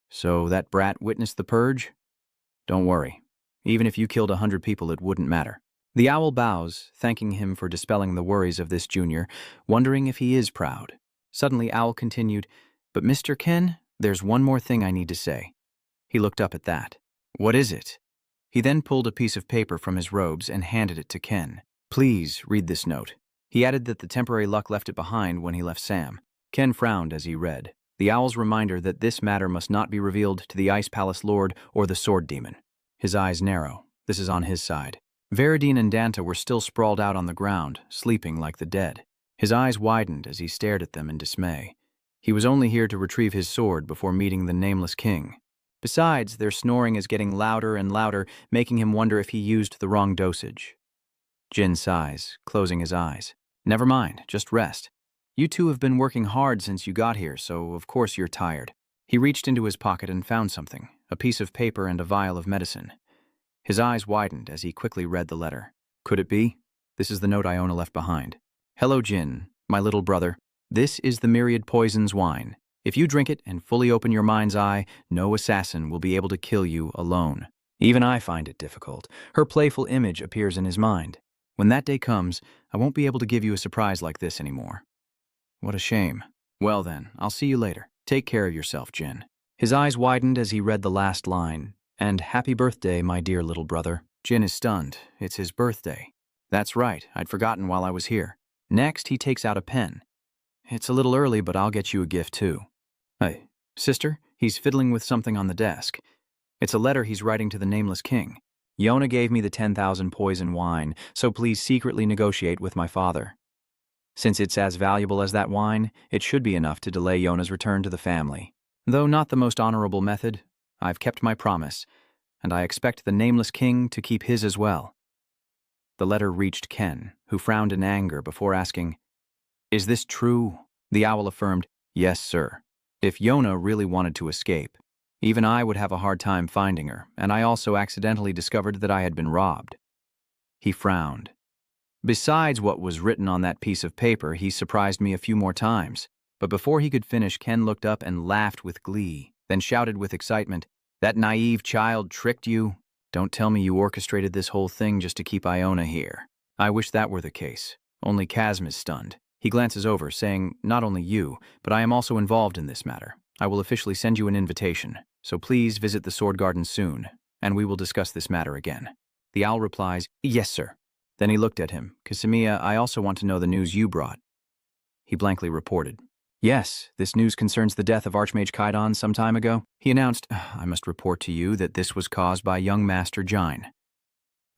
So that brat witnessed the purge? Don't worry. Even if you killed 100 people, it wouldn't matter. The owl bows, thanking him for dispelling the worries of this junior, wondering if he is proud. Suddenly, Owl continued, "But Mr. Ken, there's one more thing I need to say." He looked up at that. "What is it?" He then pulled a piece of paper from his robes and handed it to Ken. "Please read this note." He added that the temporary luck left it behind when he left Sam. Ken frowned as he read. The owl's reminder that this matter must not be revealed to the Ice Palace Lord or the Sword Demon. His eyes narrow. This is on his side. Veridin and Danta were still sprawled out on the ground, sleeping like the dead. His eyes widened as he stared at them in dismay. He was only here to retrieve his sword before meeting the Nameless King. Besides, their snoring is getting louder and louder, making him wonder if he used the wrong dosage. Jin sighs, closing his eyes. "Never mind, just rest. You two have been working hard since you got here, so of course you're tired." He reached into his pocket and found something, a piece of paper and a vial of medicine. His eyes widened as he quickly read the letter. Could it be? This is the note Iona left behind. "Hello, Jin, my little brother. This is the Myriad Poisons wine. If you drink it and fully open your mind's eye, no assassin will be able to kill you alone. Even I find it difficult." Her playful image appears in his mind. "When that day comes, I won't be able to give you a surprise like this anymore." What a shame. Well then, I'll see you later. Take care of yourself, Jin. His eyes widened as he read the last line. "And happy birthday, my dear little brother." Jin is stunned. It's his birthday. That's right, I'd forgotten while I was here. Next, he takes out a pen. "It's a little early, but I'll get you a gift too." "Hey, sister?" He's fiddling with something on the desk. It's a letter he's writing to the Nameless King. "Yona gave me the 10,000 poison wine, so please secretly negotiate with my father. Since it's as valuable as that wine, it should be enough to delay Yona's return to the family. Though not the most honorable method, I've kept my promise, and I expect the Nameless King to keep his as well." The letter reached Ken, who frowned in anger before asking, "Is this true?" The owl affirmed, "Yes, sir. If Yona really wanted to escape, even I would have a hard time finding her, and I also accidentally discovered that I had been robbed." He frowned. "Besides what was written on that piece of paper, he surprised me a few more times." But before he could finish, Ken looked up and laughed with glee, then shouted with excitement, "That naive child tricked you? Don't tell me you orchestrated this whole thing just to keep Iona here. I wish that were the case. Only Chasm is stunned." He glances over, saying, "Not only you, but I am also involved in this matter. I will officially send you an invitation, so please visit the Sword Garden soon, and we will discuss this matter again." The owl replies, "Yes, sir." Then he looked at him. "Kasamiya, I also want to know the news you brought." He blankly reported, "Yes, this news concerns the death of Archmage Kaidan some time ago." He announced, "I must report to you that this was caused by young Master Jine."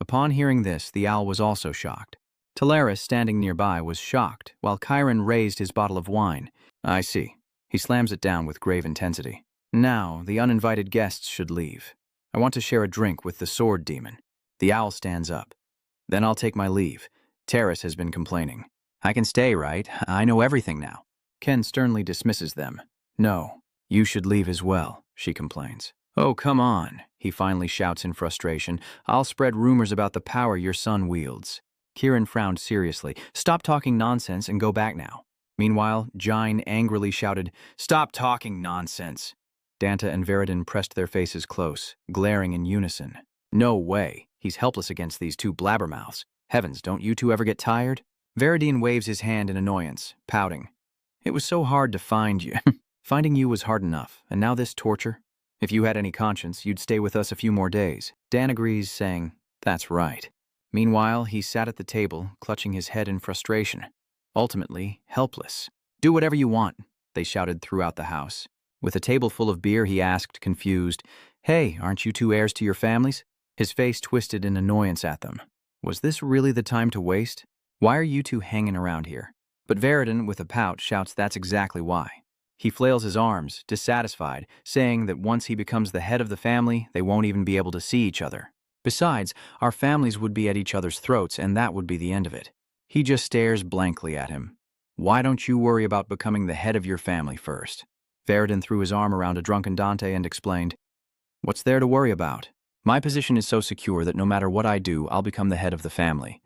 Upon hearing this, the owl was also shocked. Talaris, standing nearby, was shocked, while Chiron raised his bottle of wine. "I see." He slams it down with grave intensity. "Now, the uninvited guests should leave. I want to share a drink with the Sword Demon." The owl stands up. "Then I'll take my leave. Terrace has been complaining." "I can stay, right? I know everything now." Ken sternly dismisses them. "No, you should leave as well," she complains. "Oh, come on," he finally shouts in frustration. "I'll spread rumors about the power your son wields." Kieran frowned seriously. "Stop talking nonsense and go back now." Meanwhile, Jine angrily shouted, "Stop talking nonsense." Danta and Veridin pressed their faces close, glaring in unison. No way. He's helpless against these two blabbermouths. Heavens, don't you two ever get tired? Veridin waves his hand in annoyance, pouting. "It was so hard to find you." "Finding you was hard enough, and now this torture? If you had any conscience, you'd stay with us a few more days." Dan agrees, saying, "That's right." Meanwhile, he sat at the table, clutching his head in frustration. Ultimately, helpless. "Do whatever you want," they shouted throughout the house. With a table full of beer, he asked, confused, "Hey, aren't you two heirs to your families?" His face twisted in annoyance at them. Was this really the time to waste? Why are you two hanging around here? But Veridin, with a pout, shouts that's exactly why. He flails his arms, dissatisfied, saying that once he becomes the head of the family, they won't even be able to see each other. Besides, our families would be at each other's throats, and that would be the end of it. He just stares blankly at him. "Why don't you worry about becoming the head of your family first?" Veridin threw his arm around a drunken Dante and explained, "What's there to worry about? My position is so secure that no matter what I do, I'll become the head of the family.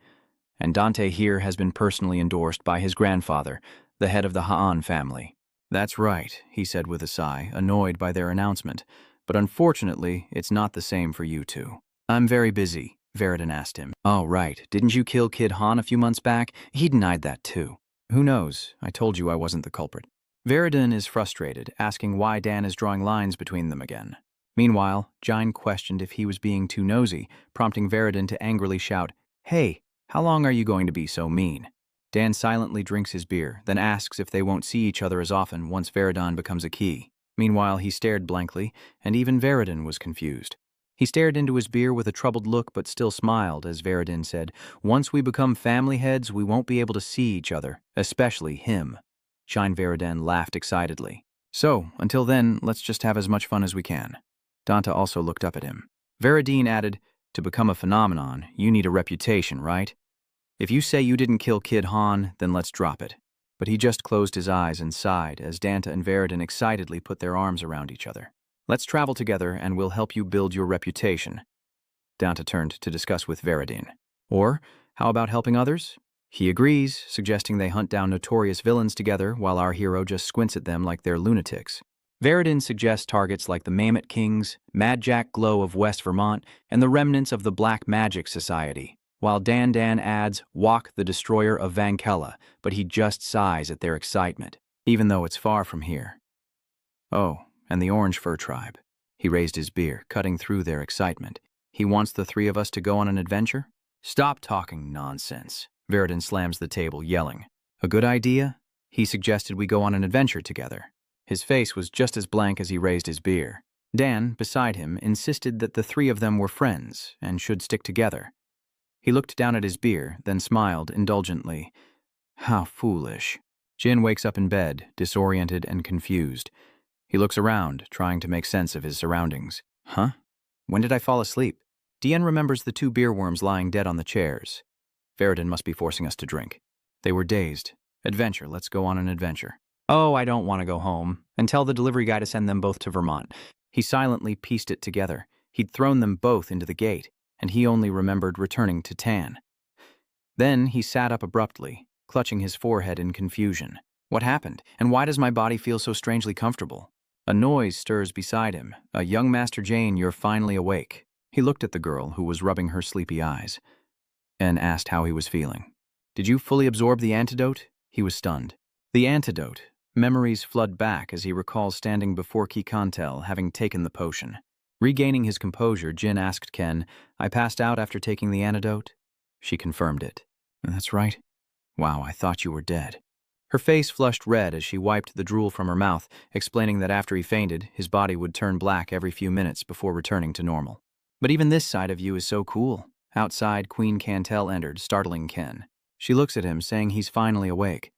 And Dante here has been personally endorsed by his grandfather, the head of the Ha'an family." "That's right," he said with a sigh, annoyed by their announcement. "But unfortunately, it's not the same for you two." I'm very busy, Veridin asked him. Oh, right. Didn't you kill Kid Han a few months back? He denied that too. Who knows? I told you I wasn't the culprit. Veridin is frustrated, asking why Dan is drawing lines between them again. Meanwhile, Jine questioned if he was being too nosy, prompting Veridin to angrily shout, "Hey, how long are you going to be so mean?" Dan silently drinks his beer, then asks if they won't see each other as often once Veridin becomes a key. Meanwhile, he stared blankly, and even Veridin was confused. He stared into his beer with a troubled look but still smiled as Veridin said, "Once we become family heads, we won't be able to see each other, especially him." Shine Veridin laughed excitedly. "So, until then, let's just have as much fun as we can." Danta also looked up at him. Veridin added, "To become a phenomenon, you need a reputation, right? If you say you didn't kill Kid Han, then let's drop it." But he just closed his eyes and sighed as Danta and Veridin excitedly put their arms around each other. "Let's travel together and we'll help you build your reputation." Danta turned to discuss with Veridin. "Or, how about helping others?" He agrees, suggesting they hunt down notorious villains together while our hero just squints at them like they're lunatics. Veridin suggests targets like the Mammoth Kings, Mad Jack Glow of West Vermont, and the remnants of the Black Magic Society, while Dan adds Walk the Destroyer of Vankella, but he just sighs at their excitement, even though it's far from here. "Oh, and the Orange Fur Tribe." He raised his beer, cutting through their excitement. "He wants the three of us to go on an adventure?" "Stop talking nonsense." Veridin slams the table, yelling. "A good idea?" He suggested we go on an adventure together. His face was just as blank as he raised his beer. Dan, beside him, insisted that the three of them were friends and should stick together. He looked down at his beer, then smiled indulgently. "How foolish." Jin wakes up in bed, disoriented and confused. He looks around, trying to make sense of his surroundings. Huh? When did I fall asleep? Dien remembers the two beer worms lying dead on the chairs. Veridin must be forcing us to drink. They were dazed. "Adventure, let's go on an adventure." "Oh, I don't want to go home. And tell the delivery guy to send them both to Vermont." He silently pieced it together. He'd thrown them both into the gate, and he only remembered returning to Tan. Then he sat up abruptly, clutching his forehead in confusion. What happened? And why does my body feel so strangely comfortable? A noise stirs beside him. "A young Master Jane, you're finally awake." He looked at the girl, who was rubbing her sleepy eyes, and asked how he was feeling. "Did you fully absorb the antidote?" He was stunned. The antidote. Memories flood back as he recalls standing before Kikantel, having taken the potion. Regaining his composure, Jin asked Ken, "I passed out after taking the antidote?" She confirmed it. "That's right. Wow, I thought you were dead." Her face flushed red as she wiped the drool from her mouth, explaining that after he fainted, his body would turn black every few minutes before returning to normal. "But even this side of you is so cool." Outside, Queen Cantel entered, startling Ken. She looks at him, saying he's finally awake.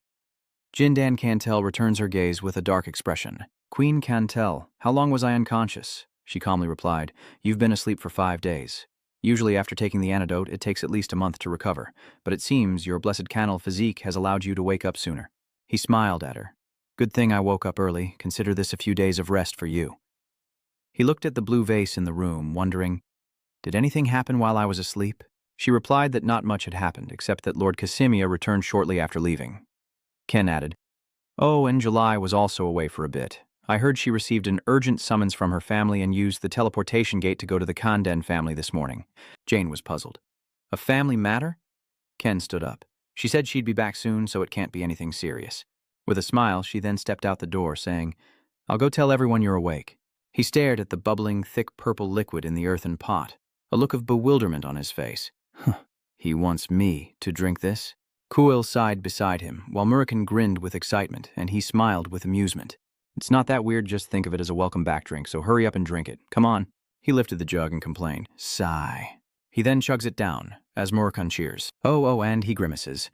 Jindan Cantel returns her gaze with a dark expression. "Queen Cantel, how long was I unconscious?" She calmly replied, "You've been asleep for 5 days. Usually after taking the antidote, it takes at least a month to recover, but it seems your blessed Canal physique has allowed you to wake up sooner." He smiled at her. "Good thing I woke up early. Consider this a few days of rest for you." He looked at the blue vase in the room, wondering, did anything happen while I was asleep? She replied that not much had happened, except that Lord Casimia returned shortly after leaving. Ken added, "Oh, and July was also away for a bit. I heard she received an urgent summons from her family and used the teleportation gate to go to the Kanden family this morning." Jane was puzzled. "A family matter?" Ken stood up. "She said she'd be back soon, so it can't be anything serious." With a smile, she then stepped out the door, saying, "I'll go tell everyone you're awake." He stared at the bubbling, thick purple liquid in the earthen pot, a look of bewilderment on his face. He wants me to drink this? Kuil sighed beside him, while Murikan grinned with excitement, and he smiled with amusement. "It's not that weird, just think of it as a welcome-back drink, so hurry up and drink it. Come on." He lifted the jug and complained, "Sigh." He then chugs it down, as Murikan cheers. Oh, and he grimaces.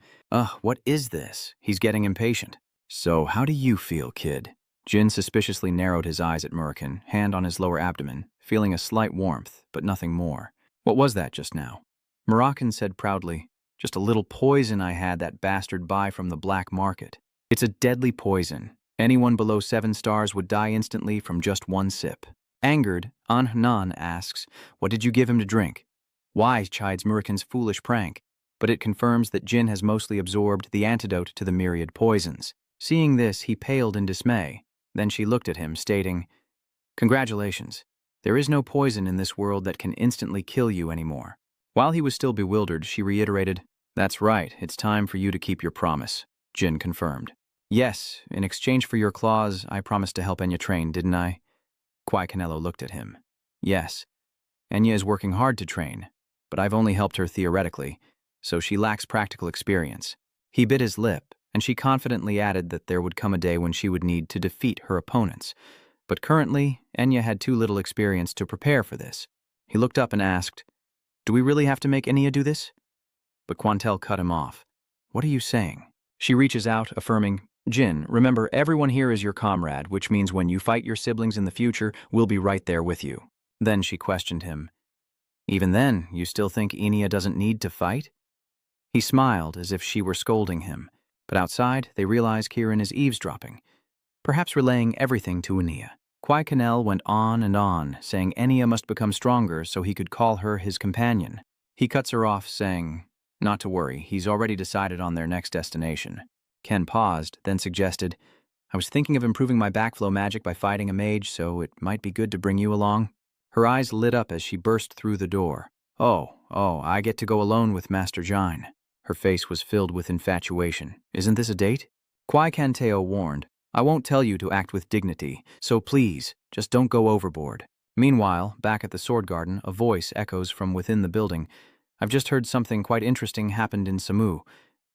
What is this?" He's getting impatient. "So, how do you feel, kid?" Jin suspiciously narrowed his eyes at Murikan, hand on his lower abdomen, feeling a slight warmth, but nothing more. "What was that just now?" Murikan said proudly, "Just a little poison I had that bastard buy from the black market. It's a deadly poison. Anyone below 7 stars would die instantly from just one sip." Angered, Anhnan asks, "What did you give him to drink?" Wise chides Murikan's foolish prank, but it confirms that Jin has mostly absorbed the antidote to the myriad poisons. Seeing this, he paled in dismay. Then she looked at him, stating, "Congratulations. There is no poison in this world that can instantly kill you anymore. While he was still bewildered, she reiterated, "That's right, it's time for you to keep your promise," Jin confirmed. "Yes, in exchange for your clause, I promised to help Enya train, didn't I?" Kwai Canelo looked at him. "Yes. Enya is working hard to train, but I've only helped her theoretically, so she lacks practical experience." He bit his lip, and she confidently added that there would come a day when she would need to defeat her opponents. But currently, Enya had too little experience to prepare for this. He looked up and asked, "Do we really have to make Enya do this?" But Quantel cut him off. "What are you saying?" She reaches out, affirming, "Jin, remember, everyone here is your comrade, which means when you fight your siblings in the future, we'll be right there with you." Then she questioned him. "Even then, you still think Enya doesn't need to fight?" He smiled as if she were scolding him, but outside they realize Kieran is eavesdropping, perhaps relaying everything to Enya. Kwai Canel went on and on, saying Enya must become stronger so he could call her his companion. He cuts her off, saying, "Not to worry, he's already decided on their next destination." Ken paused, then suggested, "I was thinking of improving my backflow magic by fighting a mage, so it might be good to bring you along." Her eyes lit up as she burst through the door. Oh, I get to go alone with Master Jine." Her face was filled with infatuation. "Isn't this a date?" Kwai Kanteo warned, "I won't tell you to act with dignity, so please, just don't go overboard." Meanwhile, back at the Sword Garden, a voice echoes from within the building. "I've just heard something quite interesting happened in Samu.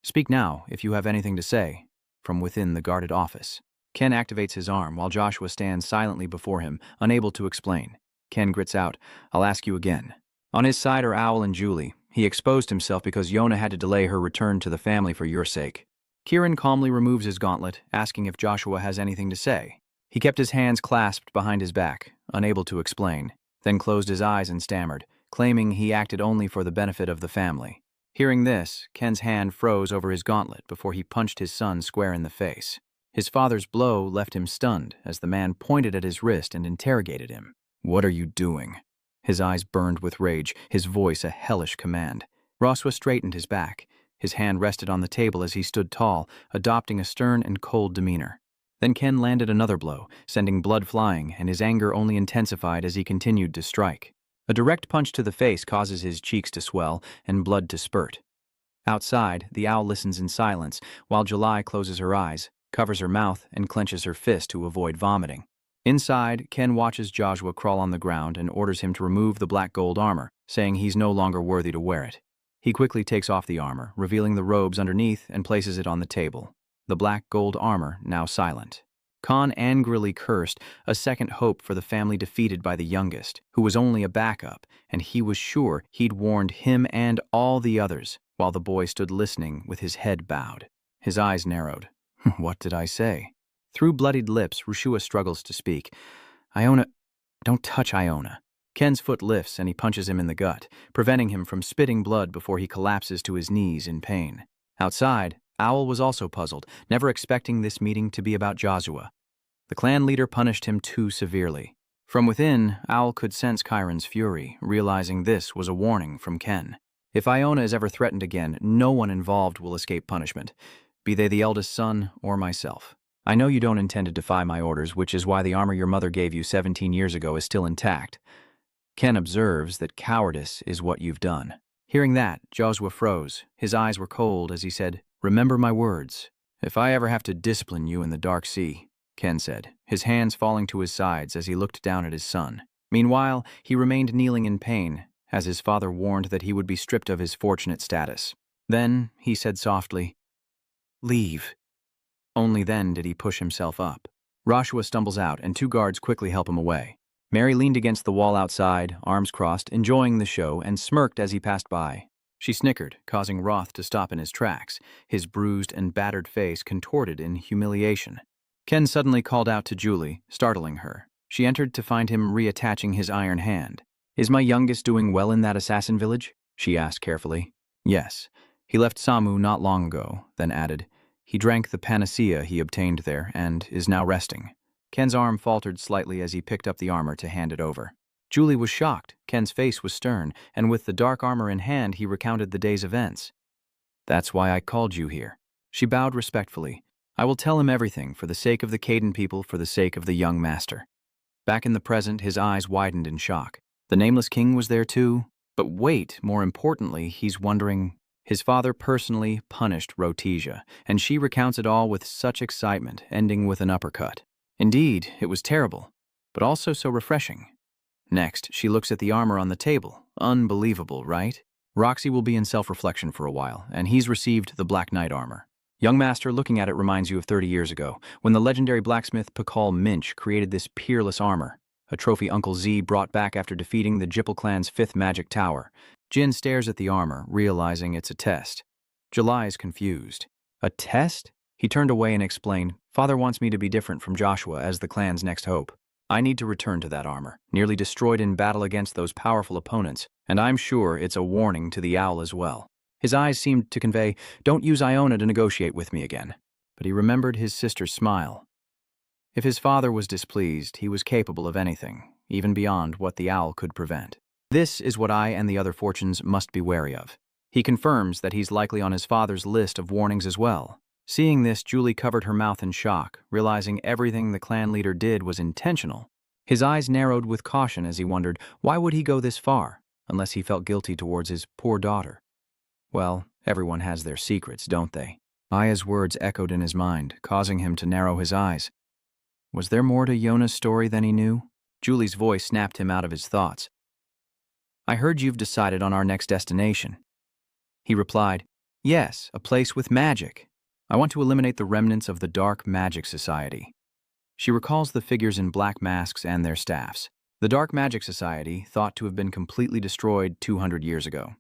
Speak now, if you have anything to say," from within the guarded office. Ken activates his arm while Joshua stands silently before him, unable to explain. Ken grits out, "I'll ask you again." On his side are Owl and Julie. He exposed himself because Yona had to delay her return to the family for your sake. Kieran calmly removes his gauntlet, asking if Joshua has anything to say. He kept his hands clasped behind his back, unable to explain, then closed his eyes and stammered, claiming he acted only for the benefit of the family. Hearing this, Ken's hand froze over his gauntlet before he punched his son square in the face. His father's blow left him stunned as the man pointed at his wrist and interrogated him. "What are you doing?" His eyes burned with rage, his voice a hellish command. Roswa straightened his back. His hand rested on the table as he stood tall, adopting a stern and cold demeanor. Then Ken landed another blow, sending blood flying, and his anger only intensified as he continued to strike. A direct punch to the face causes his cheeks to swell and blood to spurt. Outside, the owl listens in silence, while July closes her eyes, covers her mouth, and clenches her fist to avoid vomiting. Inside, Ken watches Joshua crawl on the ground and orders him to remove the black gold armor, saying he's no longer worthy to wear it. He quickly takes off the armor, revealing the robes underneath, and places it on the table. The black gold armor now silent. Khan angrily cursed, a second hope for the family defeated by the youngest, who was only a backup, and he was sure he'd warned him and all the others, while the boy stood listening with his head bowed. His eyes narrowed. "What did I say?" Through bloodied lips, Rushua struggles to speak. "Iona, don't touch Iona." Ken's foot lifts and he punches him in the gut, preventing him from spitting blood before he collapses to his knees in pain. Outside, Owl was also puzzled, never expecting this meeting to be about Joshua. The clan leader punished him too severely. From within, Owl could sense Chiron's fury, realizing this was a warning from Ken. If Iona is ever threatened again, no one involved will escape punishment, be they the eldest son or myself. I know you don't intend to defy my orders, which is why the armor your mother gave you 17 years ago is still intact. Ken observes that cowardice is what you've done. Hearing that, Joshua froze. His eyes were cold as he said, "Remember my words. If I ever have to discipline you in the Dark Sea," Ken said, his hands falling to his sides as he looked down at his son. Meanwhile, he remained kneeling in pain, as his father warned that he would be stripped of his fortunate status. Then, he said softly, "Leave." Only then did he push himself up. Joshua stumbles out, and 2 guards quickly help him away. Mary leaned against the wall outside, arms crossed, enjoying the show, and smirked as he passed by. She snickered, causing Roth to stop in his tracks, his bruised and battered face contorted in humiliation. Ken suddenly called out to Julie, startling her. She entered to find him reattaching his iron hand. "Is my youngest doing well in that assassin village?" she asked carefully. "Yes. He left Samu not long ago," then added, "He drank the panacea he obtained there and is now resting." Ken's arm faltered slightly as he picked up the armor to hand it over. Julie was shocked. Ken's face was stern, and with the dark armor in hand, he recounted the day's events. "That's why I called you here." She bowed respectfully. "I will tell him everything for the sake of the Caden people, for the sake of the young master." Back in the present, his eyes widened in shock. The nameless king was there too? But wait, more importantly, he's wondering. His father personally punished Rhotesia, and she recounts it all with such excitement, ending with an uppercut. Indeed, it was terrible, but also so refreshing. Next, she looks at the armor on the table. Unbelievable, right? Roxy will be in self-reflection for a while, and he's received the Black Knight armor. Young Master, looking at it reminds you of 30 years ago, when the legendary blacksmith Pakal Minch created this peerless armor, a trophy Uncle Z brought back after defeating the Jipple clan's 5th magic tower. Jin stares at the armor, realizing it's a test. July is confused. A test? He turned away and explained, Father wants me to be different from Joshua as the clan's next hope. I need to return to that armor, nearly destroyed in battle against those powerful opponents, and I'm sure it's a warning to the owl as well. His eyes seemed to convey, don't use Iona to negotiate with me again. But he remembered his sister's smile. If his father was displeased, he was capable of anything, even beyond what the owl could prevent. This is what I and the other fortunes must be wary of. He confirms that he's likely on his father's list of warnings as well. Seeing this, Julie covered her mouth in shock, realizing everything the clan leader did was intentional. His eyes narrowed with caution as he wondered, why would he go this far, unless he felt guilty towards his poor daughter? Well, everyone has their secrets, don't they? Aya's words echoed in his mind, causing him to narrow his eyes. Was there more to Yona's story than he knew? Julie's voice snapped him out of his thoughts. I heard you've decided on our next destination. He replied, yes, a place with magic. I want to eliminate the remnants of the Dark Magic Society. She recalls the figures in black masks and their staffs. The Dark Magic Society, thought to have been completely destroyed 200 years ago.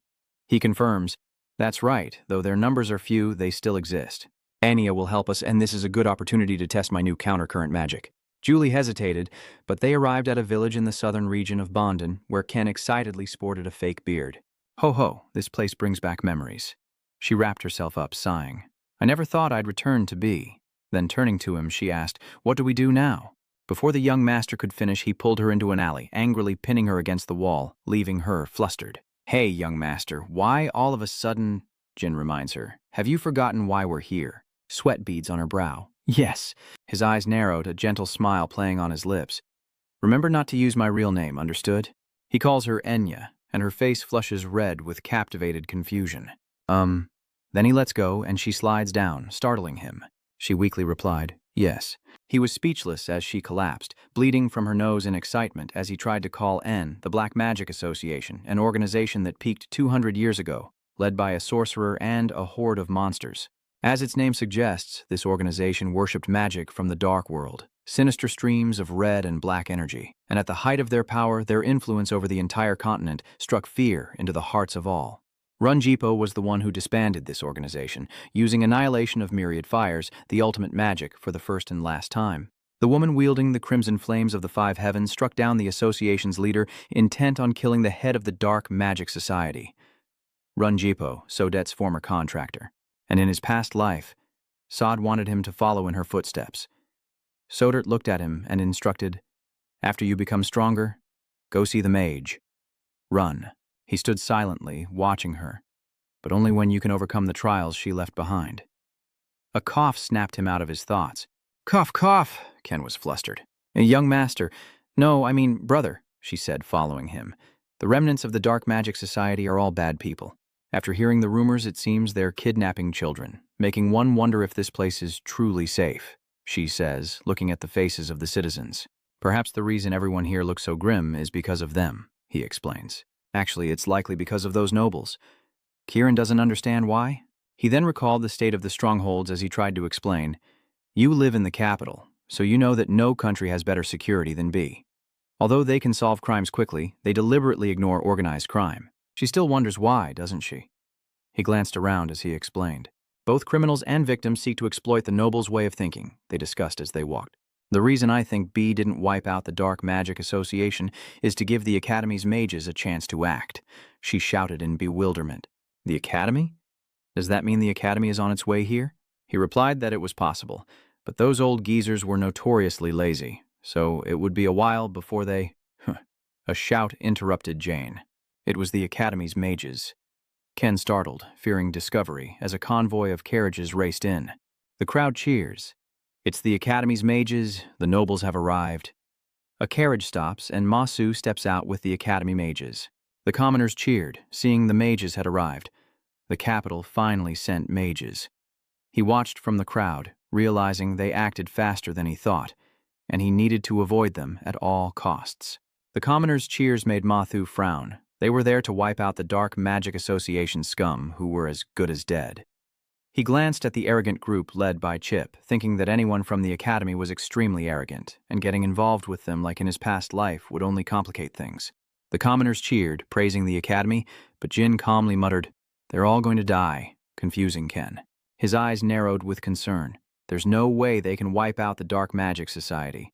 He confirms, that's right, though their numbers are few, they still exist. Anya will help us, and this is a good opportunity to test my new countercurrent magic. Julie hesitated, but they arrived at a village in the southern region of Bondon, where Ken excitedly sported a fake beard. Ho ho, this place brings back memories. She wrapped herself up, sighing. I never thought I'd return to B. Then turning to him, she asked, what do we do now? Before the young master could finish, he pulled her into an alley, angrily pinning her against the wall, leaving her flustered. Hey, young master, why all of a sudden? Jin reminds her. Have you forgotten why we're here? Sweat beads on her brow. Yes. His eyes narrowed, a gentle smile playing on his lips. Remember not to use my real name, understood? He calls her Enya, and her face flushes red with captivated confusion. Then he lets go, and she slides down, startling him. She weakly replied, yes. He was speechless as she collapsed, bleeding from her nose in excitement as he tried to call N, the Black Magic Association, an organization that peaked 200 years ago, led by a sorcerer and a horde of monsters. As its name suggests, this organization worshipped magic from the dark world, sinister streams of red and black energy, and at the height of their power, their influence over the entire continent struck fear into the hearts of all. Runjipo was the one who disbanded this organization, using annihilation of myriad fires, the ultimate magic, for the first and last time. The woman wielding the crimson flames of the five heavens struck down the association's leader, intent on killing the head of the Dark Magic Society. Runjipo, Sodet's former contractor. And in his past life, Sod wanted him to follow in her footsteps. Sodet looked at him and instructed, after you become stronger, go see the mage. Run. He stood silently, watching her, but only when you can overcome the trials she left behind. A cough snapped him out of his thoughts. Cough, cough, Ken was flustered. A young master. No, I mean brother, she said, following him. The remnants of the Dark Magic Society are all bad people. After hearing the rumors, it seems they're kidnapping children, making one wonder if this place is truly safe, she says, looking at the faces of the citizens. Perhaps the reason everyone here looks so grim is because of them, he explains. Actually, it's likely because of those nobles. Kieran doesn't understand why. He then recalled the state of the strongholds as he tried to explain. You live in the capital, so you know that no country has better security than B. Although they can solve crimes quickly, they deliberately ignore organized crime. She still wonders why, doesn't she? He glanced around as he explained. Both criminals and victims seek to exploit the nobles' way of thinking, they discussed as they walked. The reason I think B didn't wipe out the Dark Magic Association is to give the Academy's mages a chance to act, she shouted in bewilderment. The Academy? Does that mean the Academy is on its way here? He replied that it was possible, but those old geezers were notoriously lazy, so it would be a while before they... A shout interrupted Jane. It was the Academy's mages. Ken startled, fearing discovery, as a convoy of carriages raced in. The crowd cheers. It's the Academy's mages, the nobles have arrived. A carriage stops and Masu steps out with the academy mages. The commoners cheered, seeing the mages had arrived. The capital finally sent mages. He watched from the crowd, realizing they acted faster than he thought, and he needed to avoid them at all costs. The commoners' cheers made Mathu frown. They were there to wipe out the Dark Magic Association scum who were as good as dead. He glanced at the arrogant group led by Chip, thinking that anyone from the academy was extremely arrogant, and getting involved with them like in his past life would only complicate things. The commoners cheered, praising the academy, but Jin calmly muttered, "They're all going to die," confusing Ken. His eyes narrowed with concern. There's no way they can wipe out the Dark Magic Society.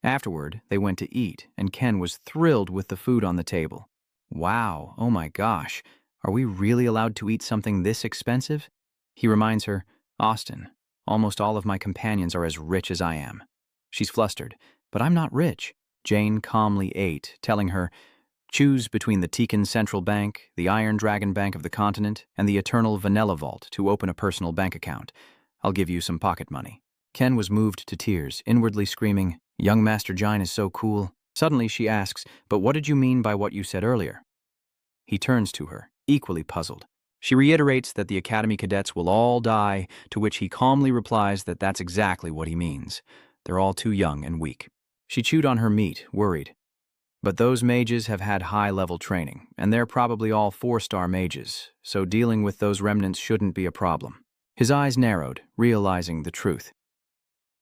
Afterward, they went to eat, and Ken was thrilled with the food on the table. Wow, oh my gosh, are we really allowed to eat something this expensive? He reminds her, "Austin, almost all of my companions are as rich as I am." She's flustered, "But I'm not rich." Jane calmly ate, telling her, "Choose between the Tikan Central Bank, the Iron Dragon Bank of the continent, and the Eternal Vanilla Vault to open a personal bank account. I'll give you some pocket money." Ken was moved to tears, inwardly screaming, "Young Master Jine is so cool." Suddenly she asks, "But what did you mean by what you said earlier?" He turns to her, equally puzzled. She reiterates that the academy cadets will all die, to which he calmly replies that that's exactly what he means. They're all too young and weak. She chewed on her meat, worried. But those mages have had high-level training, and they're probably all 4-star mages, so dealing with those remnants shouldn't be a problem. His eyes narrowed, realizing the truth.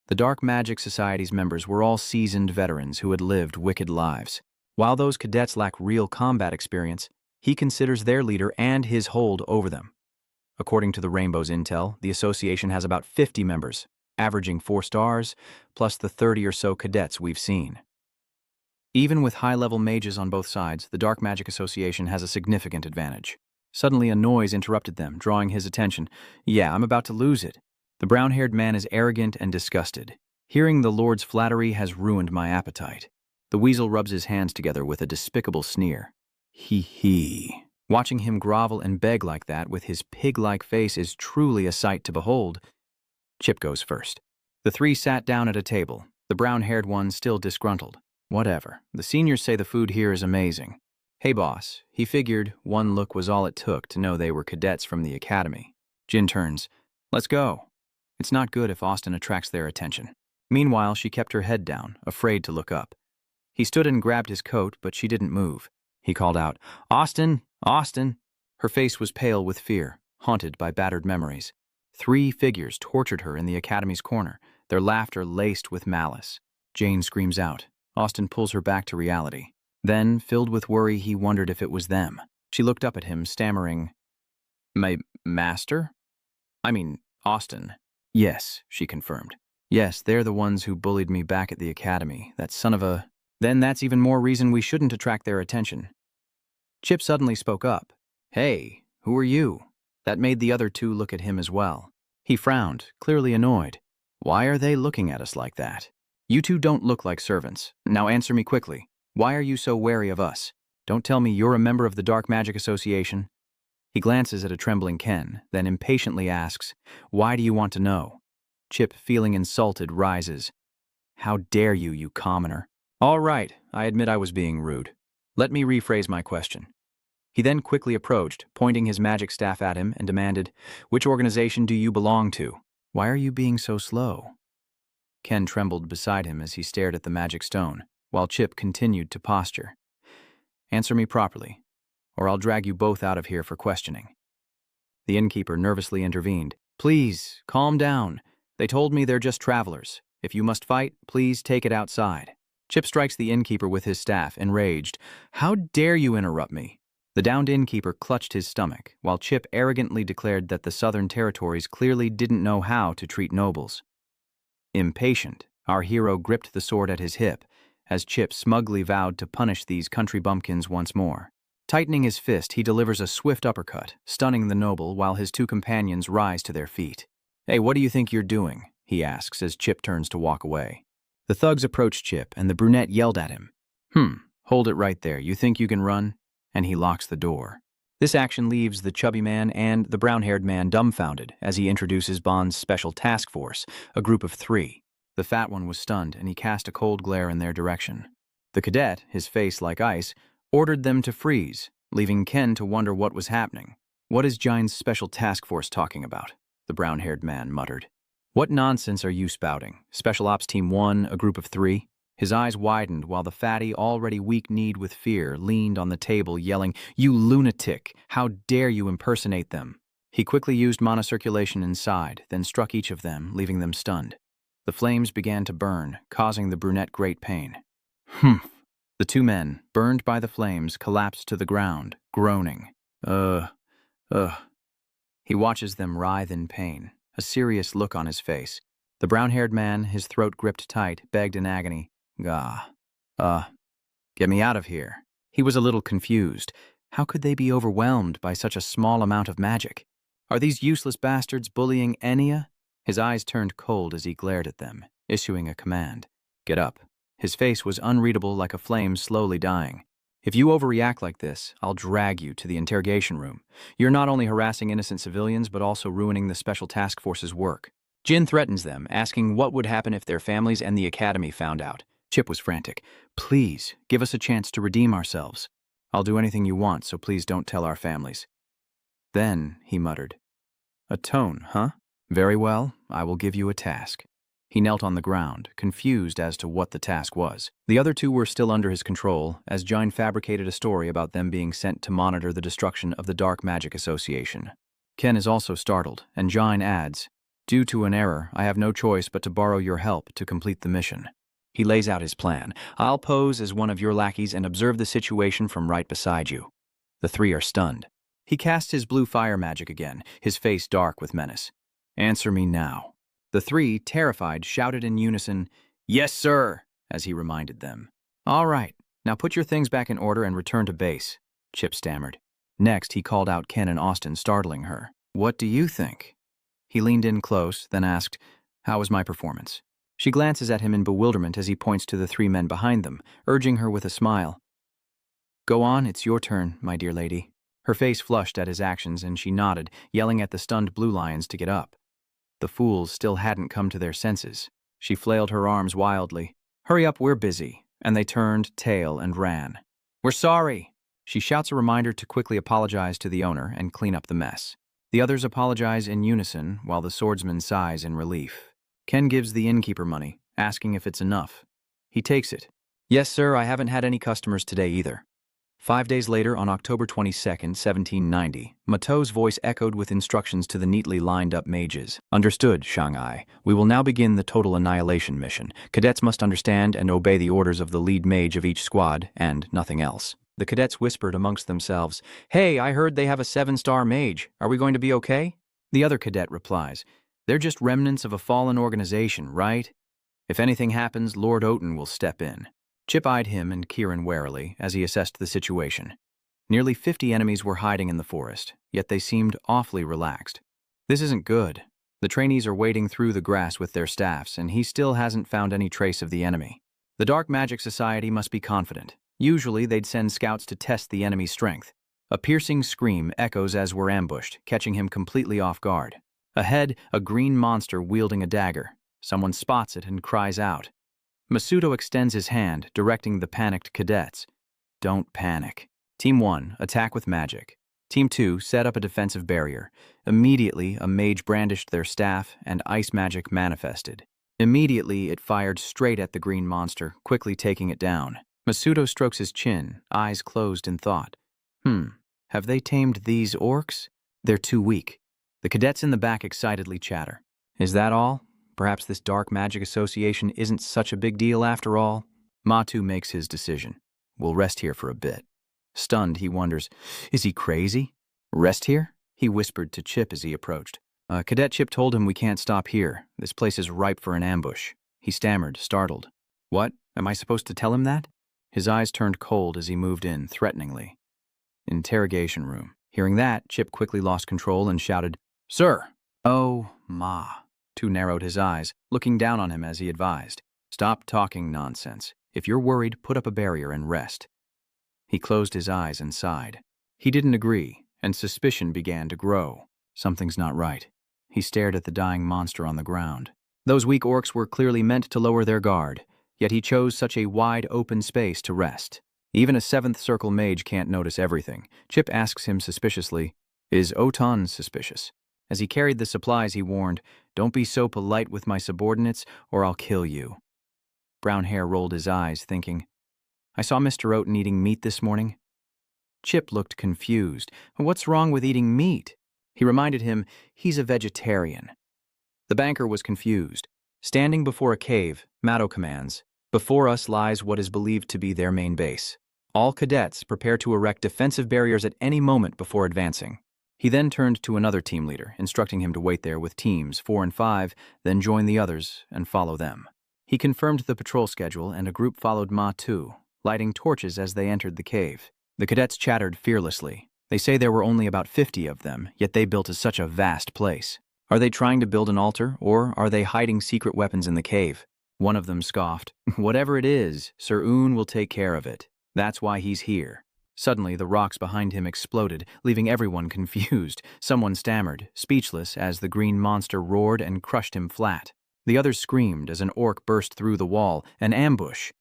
The Dark Magic Society's members were all seasoned veterans who had lived wicked lives. While those cadets lack real combat experience, he considers their leader and his hold over them. According to the Rainbow's intel, the association has about 50 members, averaging 4 stars, plus the 30 or so cadets we've seen. Even with high-level mages on both sides, the Dark Magic Association has a significant advantage. Suddenly a noise interrupted them, drawing his attention. "Yeah, I'm about to lose it." The brown-haired man is arrogant and disgusted. "Hearing the Lord's flattery has ruined my appetite." The weasel rubs his hands together with a despicable sneer. He. Watching him grovel and beg like that with his pig-like face is truly a sight to behold. Chip goes first. The 3 sat down at a table, the brown-haired one still disgruntled. "Whatever. The seniors say the food here is amazing." "Hey, boss." He figured one look was all it took to know they were cadets from the academy. Jin turns. "Let's go." It's not good if Austin attracts their attention. Meanwhile, she kept her head down, afraid to look up. He stood and grabbed his coat, but she didn't move. He called out, "Austin! Austin!" Her face was pale with fear, haunted by battered memories. 3 figures tortured her in the academy's corner, their laughter laced with malice. Jane screams out. Austin pulls her back to reality. Then, filled with worry, he wondered if it was them. She looked up at him, stammering, "My master? I mean, Austin." "Yes," she confirmed. "Yes, they're the ones who bullied me back at the academy. That son of a..." "Then that's even more reason we shouldn't attract their attention." Chip suddenly spoke up. "Hey, who are you?" That made the other 2 look at him as well. He frowned, clearly annoyed. "Why are they looking at us like that? You 2 don't look like servants. Now answer me quickly. Why are you so wary of us? Don't tell me you're a member of the Dark Magic Association." He glances at a trembling Ken, then impatiently asks, "Why do you want to know?" Chip, feeling insulted, rises. "How dare you, you commoner." "All right, I admit I was being rude. Let me rephrase my question." He then quickly approached, pointing his magic staff at him, and demanded, "Which organization do you belong to?" "Why are you being so slow?" Ken trembled beside him as he stared at the magic stone, while Chip continued to posture. "Answer me properly, or I'll drag you both out of here for questioning." The innkeeper nervously intervened. "Please, calm down. They told me they're just travelers. If you must fight, please take it outside." Chip strikes the innkeeper with his staff, enraged. "How dare you interrupt me?" The downed innkeeper clutched his stomach, while Chip arrogantly declared that the Southern Territories clearly didn't know how to treat nobles. Impatient, our hero gripped the sword at his hip, as Chip smugly vowed to punish these country bumpkins once more. Tightening his fist, he delivers a swift uppercut, stunning the noble while his 2 companions rise to their feet. "Hey, what do you think you're doing?" he asks as Chip turns to walk away. The thugs approach Chip, and the brunette yelled at him. Hold it right there. You think you can run?" And he locks the door. This action leaves the chubby man and the brown-haired man dumbfounded as he introduces Bond's special task force, a group of 3. The fat one was stunned, and he cast a cold glare in their direction. The cadet, his face like ice, ordered them to freeze, leaving Ken to wonder what was happening. "What is Jine's special task force talking about?" the brown-haired man muttered. "What nonsense are you spouting? Special Ops Team 1, a group of 3? His eyes widened while the fatty, already weak-kneed with fear, leaned on the table, yelling, "You lunatic! How dare you impersonate them!" He quickly used mana circulation inside, then struck each of them, leaving them stunned. The flames began to burn, causing the brunette great pain. "Humph!" The 2 men, burned by the flames, collapsed to the ground, groaning. Ugh. He watches them writhe in pain, a serious look on his face. The brown-haired man, his throat gripped tight, begged in agony, "Get me out of here." He was a little confused. How could they be overwhelmed by such a small amount of magic? Are these useless bastards bullying Enya? His eyes turned cold as he glared at them, issuing a command. "Get up." His face was unreadable like a flame slowly dying. "If you overreact like this, I'll drag you to the interrogation room. You're not only harassing innocent civilians, but also ruining the Special Task Force's work." Jin threatens them, asking what would happen if their families and the academy found out. Chip was frantic. "Please, give us a chance to redeem ourselves." "I'll do anything you want, so please don't tell our families." Then, he muttered, "A tone, huh? Very well, I will give you a task." He knelt on the ground, confused as to what the task was. The other 2 were still under his control, as Jine fabricated a story about them being sent to monitor the destruction of the Dark Magic Association. Ken is also startled, and Jine adds, "Due to an error, I have no choice but to borrow your help to complete the mission." He lays out his plan. "I'll pose as one of your lackeys and observe the situation from right beside you." The 3 are stunned. He casts his blue fire magic again, his face dark with menace. "Answer me now." The 3, terrified, shouted in unison, "Yes, sir," as he reminded them. "All right, now put your things back in order and return to base," Chip stammered. Next, he called out Ken and Austin, startling her. "What do you think?" He leaned in close, then asked, "How was my performance?" She glances at him in bewilderment as he points to the 3 men behind them, urging her with a smile. "Go on, it's your turn, my dear lady." Her face flushed at his actions, and she nodded, yelling at the stunned Blue Lions to get up. The fools still hadn't come to their senses. She flailed her arms wildly. "Hurry up, we're busy." And they turned tail and ran. "We're sorry." She shouts a reminder to quickly apologize to the owner and clean up the mess. The others apologize in unison, while the swordsman sighs in relief. Ken gives the innkeeper money, asking if it's enough. He takes it. "Yes, sir, I haven't had any customers today either." 5 days later, on October 22nd, 1790, Matteau's voice echoed with instructions to the neatly lined-up mages. "Understood, Shanghai. We will now begin the total annihilation mission. Cadets must understand and obey the orders of the lead mage of each squad, and nothing else." The cadets whispered amongst themselves, "Hey, I heard they have a 7-star mage. Are we going to be okay?" The other cadet replies, "They're just remnants of a fallen organization, right? If anything happens, Lord Oten will step in." Chip eyed him and Kieran warily as he assessed the situation. Nearly 50 enemies were hiding in the forest, yet they seemed awfully relaxed. This isn't good. The trainees are wading through the grass with their staffs, and he still hasn't found any trace of the enemy. The Dark Magic Society must be confident. Usually they'd send scouts to test the enemy's strength. A piercing scream echoes as we're ambushed, catching him completely off guard. Ahead, a green monster wielding a dagger. Someone spots it and cries out. Masuto extends his hand, directing the panicked cadets. "Don't panic. Team 1, attack with magic. Team 2, set up a defensive barrier." Immediately, a mage brandished their staff, and ice magic manifested. Immediately, it fired straight at the green monster, quickly taking it down. Masuto strokes his chin, eyes closed in thought. Have they tamed these orcs? They're too weak. The cadets in the back excitedly chatter. "Is that all? Perhaps this Dark Magic Association isn't such a big deal after all?" Matu makes his decision. "We'll rest here for a bit." Stunned, he wonders, is he crazy? "Rest here?" he whispered to Chip as he approached. Cadet Chip told him we can't stop here. This place is ripe for an ambush." He stammered, startled. "What? Am I supposed to tell him that?" His eyes turned cold as he moved in, threateningly. Interrogation room. Hearing that, Chip quickly lost control and shouted, "Sir!" "Oh, ma." Tu narrowed his eyes, looking down on him as he advised. "Stop talking nonsense. If you're worried, put up a barrier and rest." He closed his eyes and sighed. He didn't agree, and suspicion began to grow. Something's not right. He stared at the dying monster on the ground. Those weak orcs were clearly meant to lower their guard, yet he chose such a wide open space to rest. Even a seventh circle mage can't notice everything. Chip asks him suspiciously, "Is Otan suspicious?" As he carried the supplies, he warned, "Don't be so polite with my subordinates, or I'll kill you." Brown Hair rolled his eyes, thinking, "I saw Mr. Oaten eating meat this morning." Chip looked confused. "What's wrong with eating meat?" He reminded him he's a vegetarian. The banker was confused. Standing before a cave, Matto commands, "Before us lies what is believed to be their main base. All cadets prepare to erect defensive barriers at any moment before advancing." He then turned to another team leader, instructing him to wait there with teams 4 and 5, then join the others and follow them. He confirmed the patrol schedule, and a group followed Ma Tu, lighting torches as they entered the cave. The cadets chattered fearlessly. They say there were only about 50 of them, yet they built such a vast place. Are they trying to build an altar, or are they hiding secret weapons in the cave? One of them scoffed, "Whatever it is, Sir Un will take care of it. That's why he's here." Suddenly, the rocks behind him exploded, leaving everyone confused. Someone stammered, speechless, as the green monster roared and crushed him flat. The others screamed as an orc burst through the wall. An ambush!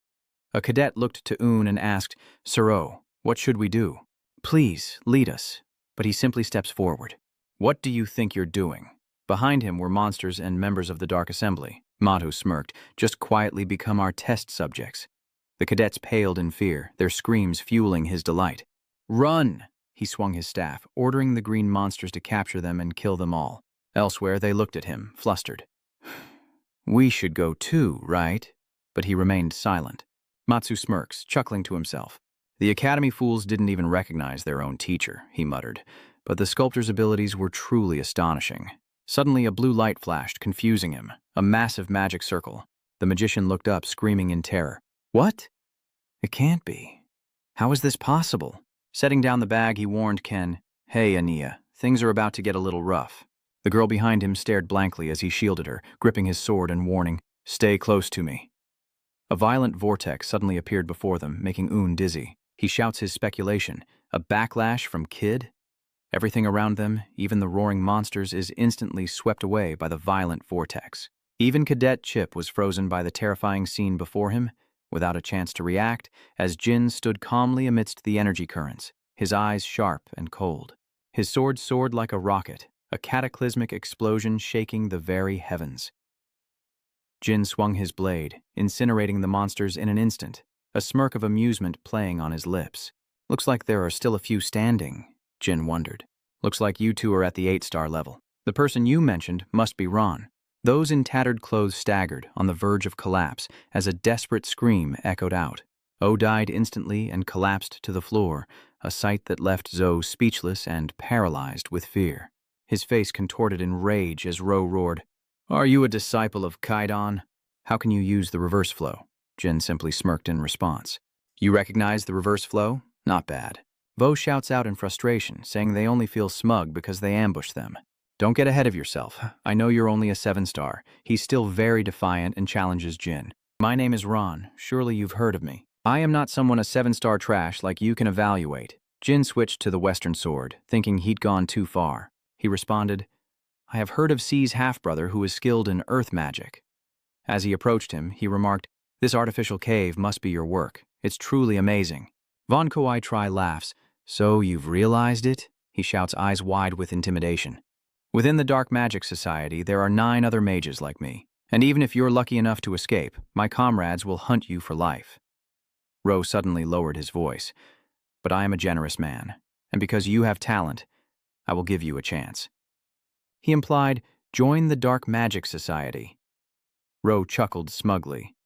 A cadet looked to Un and asked, "Sir O, what should we do?" "Please, lead us." But he simply steps forward. "What do you think you're doing?" Behind him were monsters and members of the Dark Assembly. Matu smirked, "Just quietly become our test subjects." The cadets paled in fear, their screams fueling his delight. "Run!" He swung his staff, ordering the green monsters to capture them and kill them all. Elsewhere, they looked at him, flustered. "We should go too, right?" But he remained silent. Matsu smirks, chuckling to himself. "The academy fools didn't even recognize their own teacher," he muttered. But the sculptor's abilities were truly astonishing. Suddenly, a blue light flashed, confusing him. A massive magic circle. The magician looked up, screaming in terror. "What? It can't be. How is this possible?" Setting down the bag, he warned Ken, "Hey, Ania, things are about to get a little rough." The girl behind him stared blankly as he shielded her, gripping his sword and warning, "Stay close to me." A violent vortex suddenly appeared before them, making Un dizzy. He shouts his speculation, "A backlash from Kid?" Everything around them, even the roaring monsters, is instantly swept away by the violent vortex. Even Cadet Chip was frozen by the terrifying scene before him, without a chance to react, as Jin stood calmly amidst the energy currents, his eyes sharp and cold. His sword soared like a rocket, a cataclysmic explosion shaking the very heavens. Jin swung his blade, incinerating the monsters in an instant, a smirk of amusement playing on his lips. "Looks like there are still a few standing," Jin wondered. "Looks like you two are at the 8-star level. The person you mentioned must be Ron." Those in tattered clothes staggered, on the verge of collapse, as a desperate scream echoed out. O died instantly and collapsed to the floor, a sight that left Zoe speechless and paralyzed with fear. His face contorted in rage as Ro roared, "Are you a disciple of Kaidan? How can you use the reverse flow?" Jin simply smirked in response. "You recognize the reverse flow? Not bad." Vo shouts out in frustration, saying they only feel smug because they ambushed them. "Don't get ahead of yourself. I know you're only a 7-star. He's still very defiant and challenges Jin. "My name is Ron. Surely you've heard of me. I am not someone a 7-star trash like you can evaluate." Jin switched to the Western sword, thinking he'd gone too far. He responded, "I have heard of C's half-brother who is skilled in earth magic." As he approached him, he remarked, "This artificial cave must be your work. It's truly amazing." Von Koi Tri laughs. "So you've realized it?" He shouts, eyes wide with intimidation. "Within the Dark Magic Society, there are 9 other mages like me. And even if you're lucky enough to escape, my comrades will hunt you for life." Ro suddenly lowered his voice. "But I am a generous man, and because you have talent, I will give you a chance." He implied, "Join the Dark Magic Society." Ro chuckled smugly.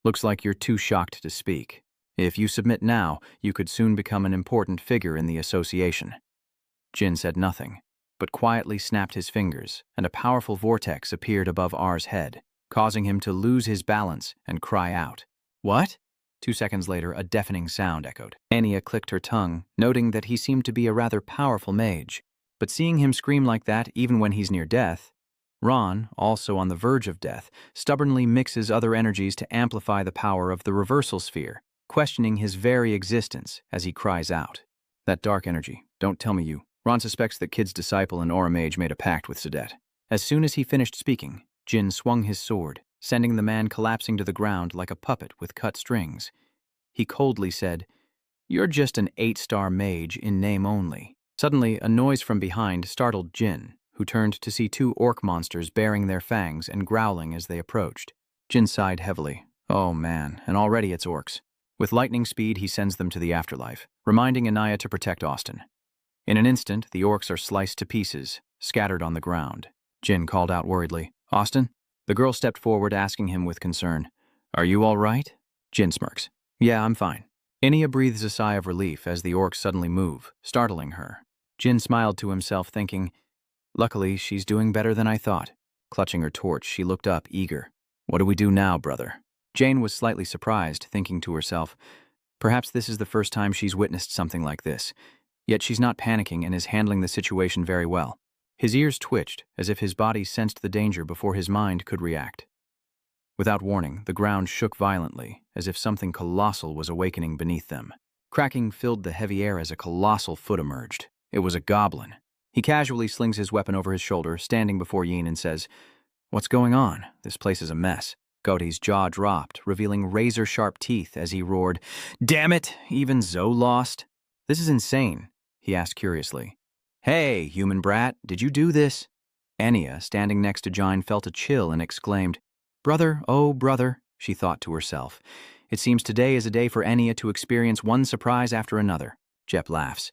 "Looks like you're too shocked to speak. If you submit now, you could soon become an important figure in the association." Jin said nothing, but quietly snapped his fingers, and a powerful vortex appeared above R's head, causing him to lose his balance and cry out. "What?" 2 seconds later, a deafening sound echoed. Ania clicked her tongue, noting that he seemed to be a rather powerful mage. But seeing him scream like that even when he's near death, Ron, also on the verge of death, stubbornly mixes other energies to amplify the power of the reversal sphere, questioning his very existence as he cries out. "That dark energy, don't tell me you..." Ron suspects that Kid's disciple and Aura Mage made a pact with Cadet. As soon as he finished speaking, Jin swung his sword, sending the man collapsing to the ground like a puppet with cut strings. He coldly said, "You're just an 8-star mage in name only." Suddenly, a noise from behind startled Jin, who turned to see 2 orc monsters baring their fangs and growling as they approached. Jin sighed heavily. Oh man, and already it's orcs. With lightning speed, he sends them to the afterlife, reminding Anaya to protect Austin. In an instant, the orcs are sliced to pieces, scattered on the ground. Jin called out worriedly, "Austin?" The girl stepped forward, asking him with concern, "Are you all right?" Jin smirks. "Yeah, I'm fine." Inia breathes a sigh of relief as the orcs suddenly move, startling her. Jin smiled to himself, thinking, "Luckily, she's doing better than I thought." Clutching her torch, she looked up, eager. "What do we do now, brother?" Jane was slightly surprised, thinking to herself, perhaps this is the first time she's witnessed something like this. Yet she's not panicking and is handling the situation very well. His ears twitched, as if his body sensed the danger before his mind could react. Without warning, the ground shook violently, as if something colossal was awakening beneath them. Cracking filled the heavy air as a colossal foot emerged. It was a goblin. He casually slings his weapon over his shoulder, standing before Yin, and says, "What's going on? This place is a mess." Goaty's jaw dropped, revealing razor-sharp teeth as he roared, "Damn it! Even Zoe lost?" "This is insane," he asked curiously. "Hey, human brat, did you do this?" Anya, standing next to Jine, felt a chill and exclaimed, "Brother, oh brother," she thought to herself. "It seems today is a day for Anya to experience one surprise after another." Jep laughs.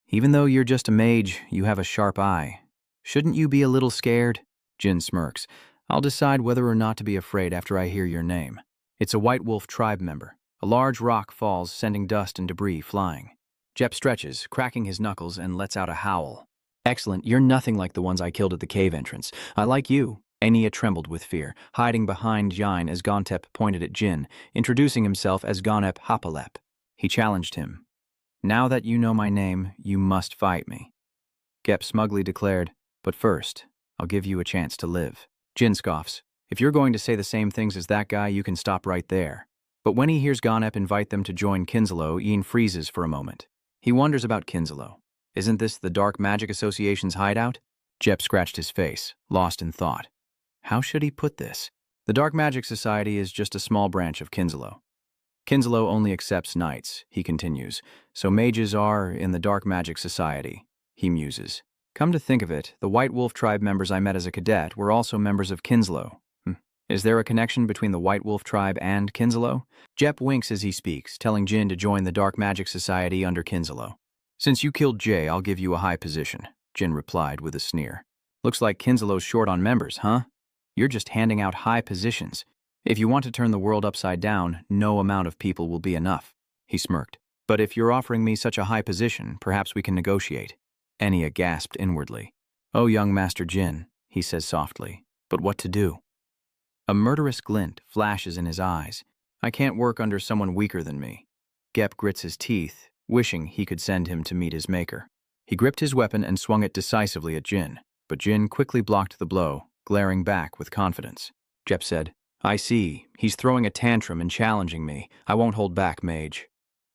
"Even though you're just a mage, you have a sharp eye. Shouldn't you be a little scared?" Jin smirks. "I'll decide whether or not to be afraid after I hear your name." It's a White Wolf tribe member. A large rock falls, sending dust and debris flying. Jep stretches, cracking his knuckles, and lets out a howl. "Excellent, you're nothing like the ones I killed at the cave entrance. I like you." Anya trembled with fear, hiding behind Jine as Gontep pointed at Jin, introducing himself as Gonep Hapalep. He challenged him. "Now that you know my name, you must fight me." Gep smugly declared, "But first, I'll give you a chance to live." Jin scoffs. "If you're going to say the same things as that guy, you can stop right there." But when he hears Gonep invite them to join Kinselo, Ian freezes for a moment. He wonders about Kinselo. Isn't this the Dark Magic Association's hideout? Jep scratched his face, lost in thought. How should he put this? The Dark Magic Society is just a small branch of Kinselo. Kinselo only accepts knights, he continues, so mages are in the Dark Magic Society, he muses. Come to think of it, the White Wolf tribe members I met as a cadet were also members of Kinselo. Is there a connection between the White Wolf tribe and Kinselo? Jep winks as he speaks, telling Jin to join the Dark Magic Society under Kinselo. Since you killed Jay, I'll give you a high position, Jin replied with a sneer. Looks like Kinselo's short on members, huh? You're just handing out high positions. If you want to turn the world upside down, no amount of people will be enough, he smirked. But if you're offering me such a high position, perhaps we can negotiate. Enya gasped inwardly. Oh, young Master Jin, he says softly, but what to do? A murderous glint flashes in his eyes. I can't work under someone weaker than me. Gep grits his teeth, wishing he could send him to meet his maker. He gripped his weapon and swung it decisively at Jin, but Jin quickly blocked the blow, glaring back with confidence. Jep said, I see. He's throwing a tantrum and challenging me. I won't hold back, mage.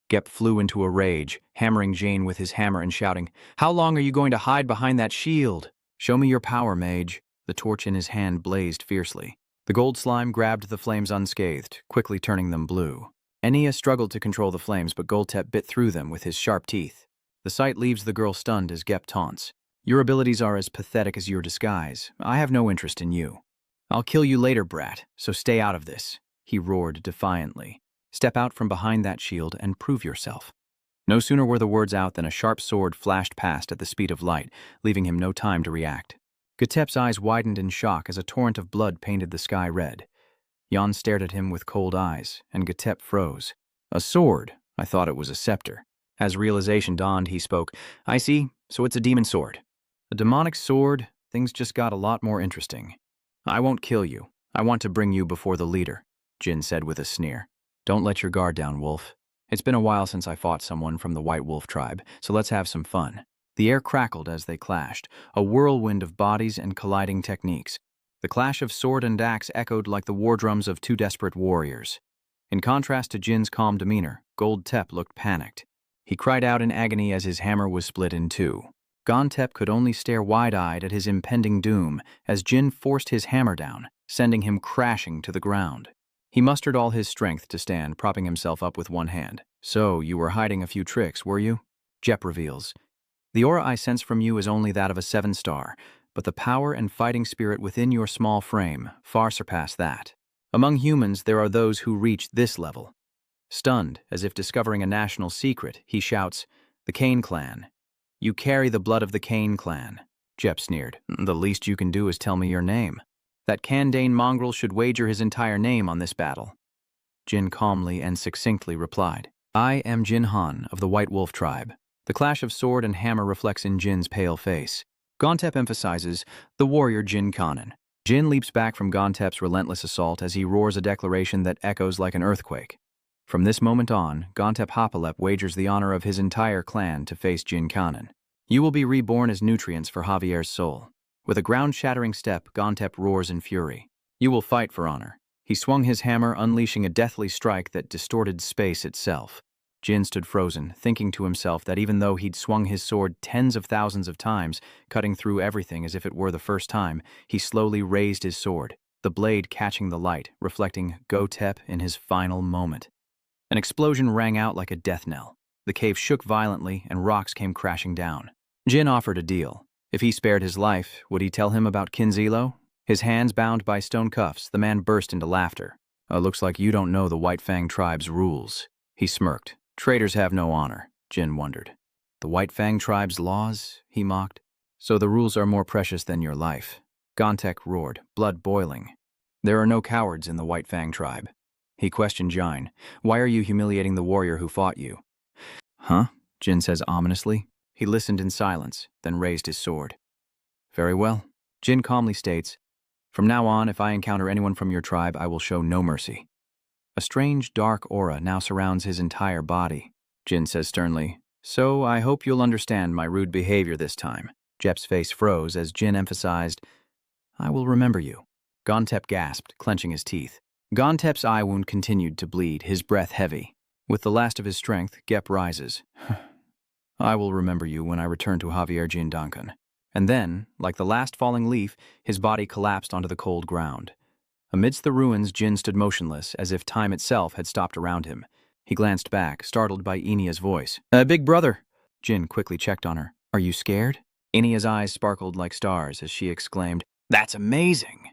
Gep flew into a rage, hammering Jane with his hammer and shouting, How long are you going to hide behind that shield? Show me your power, mage. The torch in his hand blazed fiercely. The gold slime grabbed the flames unscathed, quickly turning them blue. Enya struggled to control the flames, but Goldtep bit through them with his sharp teeth. The sight leaves the girl stunned as Gep taunts. Your abilities are as pathetic as your disguise. I have no interest in you. I'll kill you later, brat, so stay out of this, he roared defiantly. Step out from behind that shield and prove yourself. No sooner were the words out than a sharp sword flashed past at the speed of light, leaving him no time to react. Gatep's eyes widened in shock as a torrent of blood painted the sky red. Jan stared at him with cold eyes, and Gatep froze. A sword? I thought it was a scepter. As realization dawned, he spoke. I see, so it's a demon sword. A demonic sword? Things just got a lot more interesting. I won't kill you. I want to bring you before the leader, Jin said with a sneer. Don't let your guard down, Wolf. It's been a while since I fought someone from the White Wolf tribe, so let's have some fun. The air crackled as they clashed, a whirlwind of bodies and colliding techniques. The clash of sword and axe echoed like the war drums of two desperate warriors. In contrast to Jin's calm demeanor, Goldtep looked panicked. He cried out in agony as his hammer was split in two. Gontep could only stare wide-eyed at his impending doom as Jin forced his hammer down, sending him crashing to the ground. He mustered all his strength to stand, propping himself up with one hand. "So, you were hiding a few tricks, were you?" Jep reveals. "The aura I sense from you is only that of a 7-star, but the power and fighting spirit within your small frame far surpass that. Among humans, there are those who reach this level." Stunned, as if discovering a national secret, he shouts, "The Kane clan. You carry the blood of the Kane clan." Jep sneered. "The least you can do is tell me your name. That Kandane mongrel should wager his entire name on this battle." Jin calmly and succinctly replied, "I am Jin Han of the White Wolf tribe." The clash of sword and hammer reflects in Jin's pale face. Gontep emphasizes, "The warrior Jin Conin." Jin leaps back from Gontep's relentless assault as he roars a declaration that echoes like an earthquake. From this moment on, Gontep Hapalep wagers the honor of his entire clan to face Jin Conin. "You will be reborn as nutrients for Javier's soul." With a ground-shattering step, Gontep roars in fury. "You will fight for honor." He swung his hammer, unleashing a deathly strike that distorted space itself. Jin stood frozen, thinking to himself that even though he'd swung his sword tens of thousands of times, cutting through everything as if it were the first time, he slowly raised his sword, the blade catching the light, reflecting Gontep in his final moment. An explosion rang out like a death knell. The cave shook violently, and rocks came crashing down. Jin offered a deal. If he spared his life, would he tell him about Kinzilo? His hands bound by stone cuffs, the man burst into laughter. "Looks like you don't know the White Fang tribe's rules." He smirked. "Traitors have no honor," Jin wondered. "The White Fang tribe's laws?" he mocked. "So the rules are more precious than your life." Gontep roared, blood boiling. "There are no cowards in the White Fang tribe." He questioned Jin. "Why are you humiliating the warrior who fought you?" "Huh?" Jin says ominously. He listened in silence, then raised his sword. "Very well." Jin calmly states, "From now on, if I encounter anyone from your tribe, I will show no mercy." A strange, dark aura now surrounds his entire body. Jin says sternly, "So I hope you'll understand my rude behavior this time." Jep's face froze as Jin emphasized, "I will remember you." Gontep gasped, clenching his teeth. Gontep's eye wound continued to bleed, his breath heavy. With the last of his strength, Gep rises. "I will remember you when I return to Javier Jin Duncan." And then, like the last falling leaf, his body collapsed onto the cold ground. Amidst the ruins, Jin stood motionless, as if time itself had stopped around him. He glanced back, startled by Enia's voice. Big brother!" Jin quickly checked on her. "Are you scared?" Enia's eyes sparkled like stars as she exclaimed, "That's amazing!"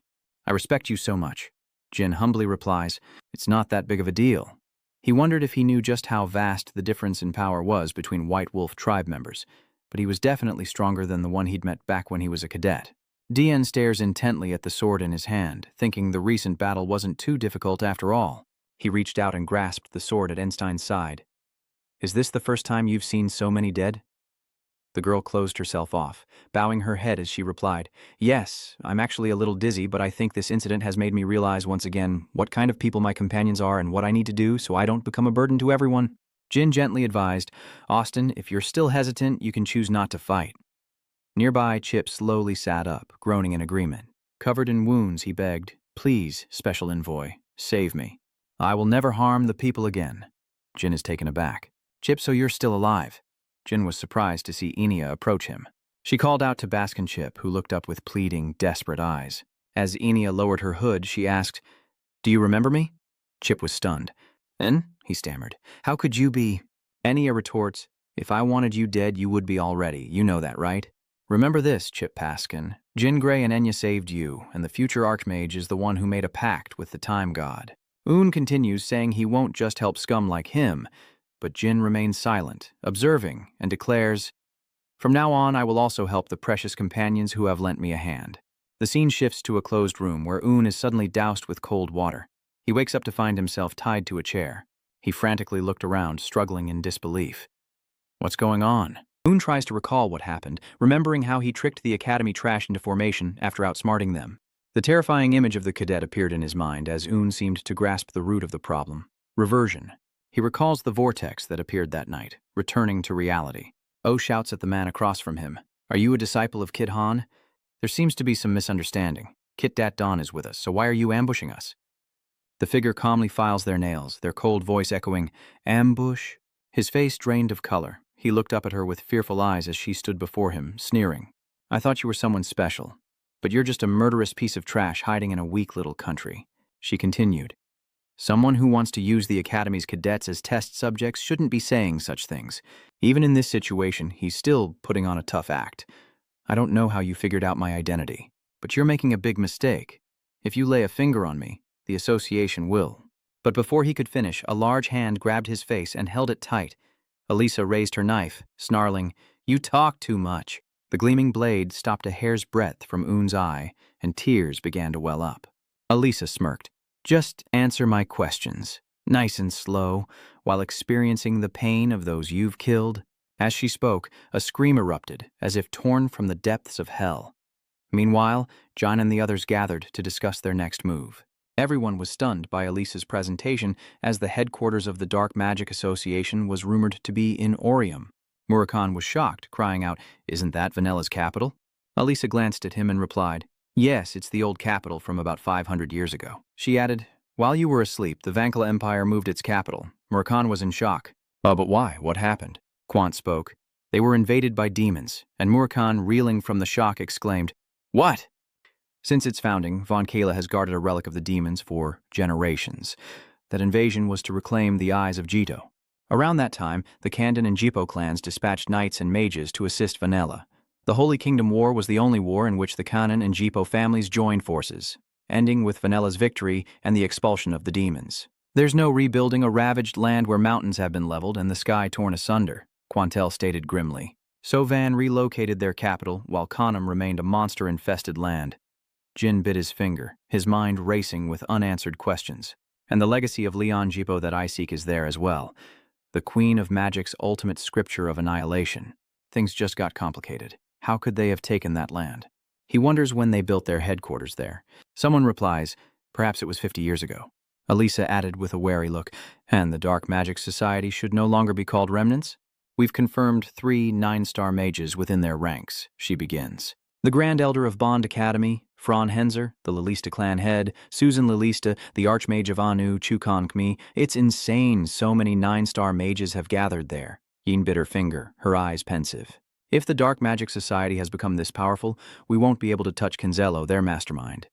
"I respect you so much." Jin humbly replies, "It's not that big of a deal." He wondered if he knew just how vast the difference in power was between White Wolf tribe members, but he was definitely stronger than the one he'd met back when he was a cadet. Dien stares intently at the sword in his hand, thinking the recent battle wasn't too difficult after all. He reached out and grasped the sword at Einstein's side. "Is this the first time you've seen so many dead?" The girl closed herself off, bowing her head as she replied, "Yes, I'm actually a little dizzy, but I think this incident has made me realize once again what kind of people my companions are and what I need to do so I don't become a burden to everyone." Jin gently advised, "Austin, if you're still hesitant, you can choose not to fight." Nearby, Chip slowly sat up, groaning in agreement. Covered in wounds, he begged, "Please, Special Envoy, save me. I will never harm the people again." Jin is taken aback. "Chip, so you're still alive?" Jin was surprised to see Enia approach him. She called out to Baskin Chip, who looked up with pleading, desperate eyes. As Enia lowered her hood, she asked, "Do you remember me?" Chip was stunned. "En?" he stammered. "How could you be?" Enia retorts, "If I wanted you dead, you would be already. You know that, right? Remember this, Chip Paskin. Jin Grey and Enya saved you, and the future Archmage is the one who made a pact with the Time God." Un continues, saying he won't just help scum like him, but Jin remains silent, observing, and declares, "From now on, I will also help the precious companions who have lent me a hand." The scene shifts to a closed room where Un is suddenly doused with cold water. He wakes up to find himself tied to a chair. He frantically looked around, struggling in disbelief. What's going on? Un tries to recall what happened, remembering how he tricked the Academy trash into formation after outsmarting them. The terrifying image of the cadet appeared in his mind as Un seemed to grasp the root of the problem. Reversion. He recalls the vortex that appeared that night, returning to reality. O shouts at the man across from him, "Are you a disciple of Kid Han? There seems to be some misunderstanding. Kit Dat Don is with us, so why are you ambushing us?" The figure calmly files their nails, their cold voice echoing, "Ambush?" His face drained of color. He looked up at her with fearful eyes as she stood before him, sneering. I thought you were someone special, but you're just a murderous piece of trash hiding in a weak little country. She continued. Someone who wants to use the Academy's cadets as test subjects shouldn't be saying such things. Even in this situation, he's still putting on a tough act. I don't know how you figured out my identity, but you're making a big mistake. If you lay a finger on me, the association will. But before he could finish, a large hand grabbed his face and held it tight. Elisa raised her knife, snarling, You talk too much. The gleaming blade stopped a hair's breadth from Un's eye, and tears began to well up. Elisa smirked. Just answer my questions, nice and slow, while experiencing the pain of those you've killed. As she spoke, a scream erupted, as if torn from the depths of hell. Meanwhile, John and the others gathered to discuss their next move. Everyone was stunned by Elisa's presentation, as the headquarters of the Dark Magic Association was rumored to be in Orium. Murakhan was shocked, crying out, Isn't that Vanello's capital? Elisa glanced at him and replied, Yes, it's the old capital from about 500 years ago. She added, While you were asleep, the Vankala Empire moved its capital. Murakhan was in shock. But why? What happened? Quant spoke. They were invaded by demons, and Murakhan, reeling from the shock, exclaimed, What? Since its founding, Vankala has guarded a relic of the demons for generations. That invasion was to reclaim the eyes of Jito. Around that time, the Kandon and Jipo clans dispatched knights and mages to assist Vanella. The Holy Kingdom War was the only war in which the Conin and Jipo families joined forces, ending with Vanella's victory and the expulsion of the demons. There's no rebuilding a ravaged land where mountains have been leveled and the sky torn asunder, Quantel stated grimly. So Van relocated their capital, while Conum remained a monster-infested land. Jin bit his finger, his mind racing with unanswered questions. And the legacy of Leon Jipo that I seek is there as well. The Queen of Magic's ultimate scripture of annihilation. Things just got complicated. How could they have taken that land? He wonders when they built their headquarters there. Someone replies, Perhaps it was 50 years ago. Elisa added with a wary look, And the Dark Magic Society should no longer be called remnants? We've confirmed 3 9-star mages within their ranks, she begins. The Grand Elder of Bond Academy, Fran Henzer, the Lilista clan head, Susan Lilista, the Archmage of Anu, Chukon Khmer. It's insane so many 9-star mages have gathered there. Yin bit her finger, her eyes pensive. If the Dark Magic Society has become this powerful, we won't be able to touch Kinzello, their mastermind.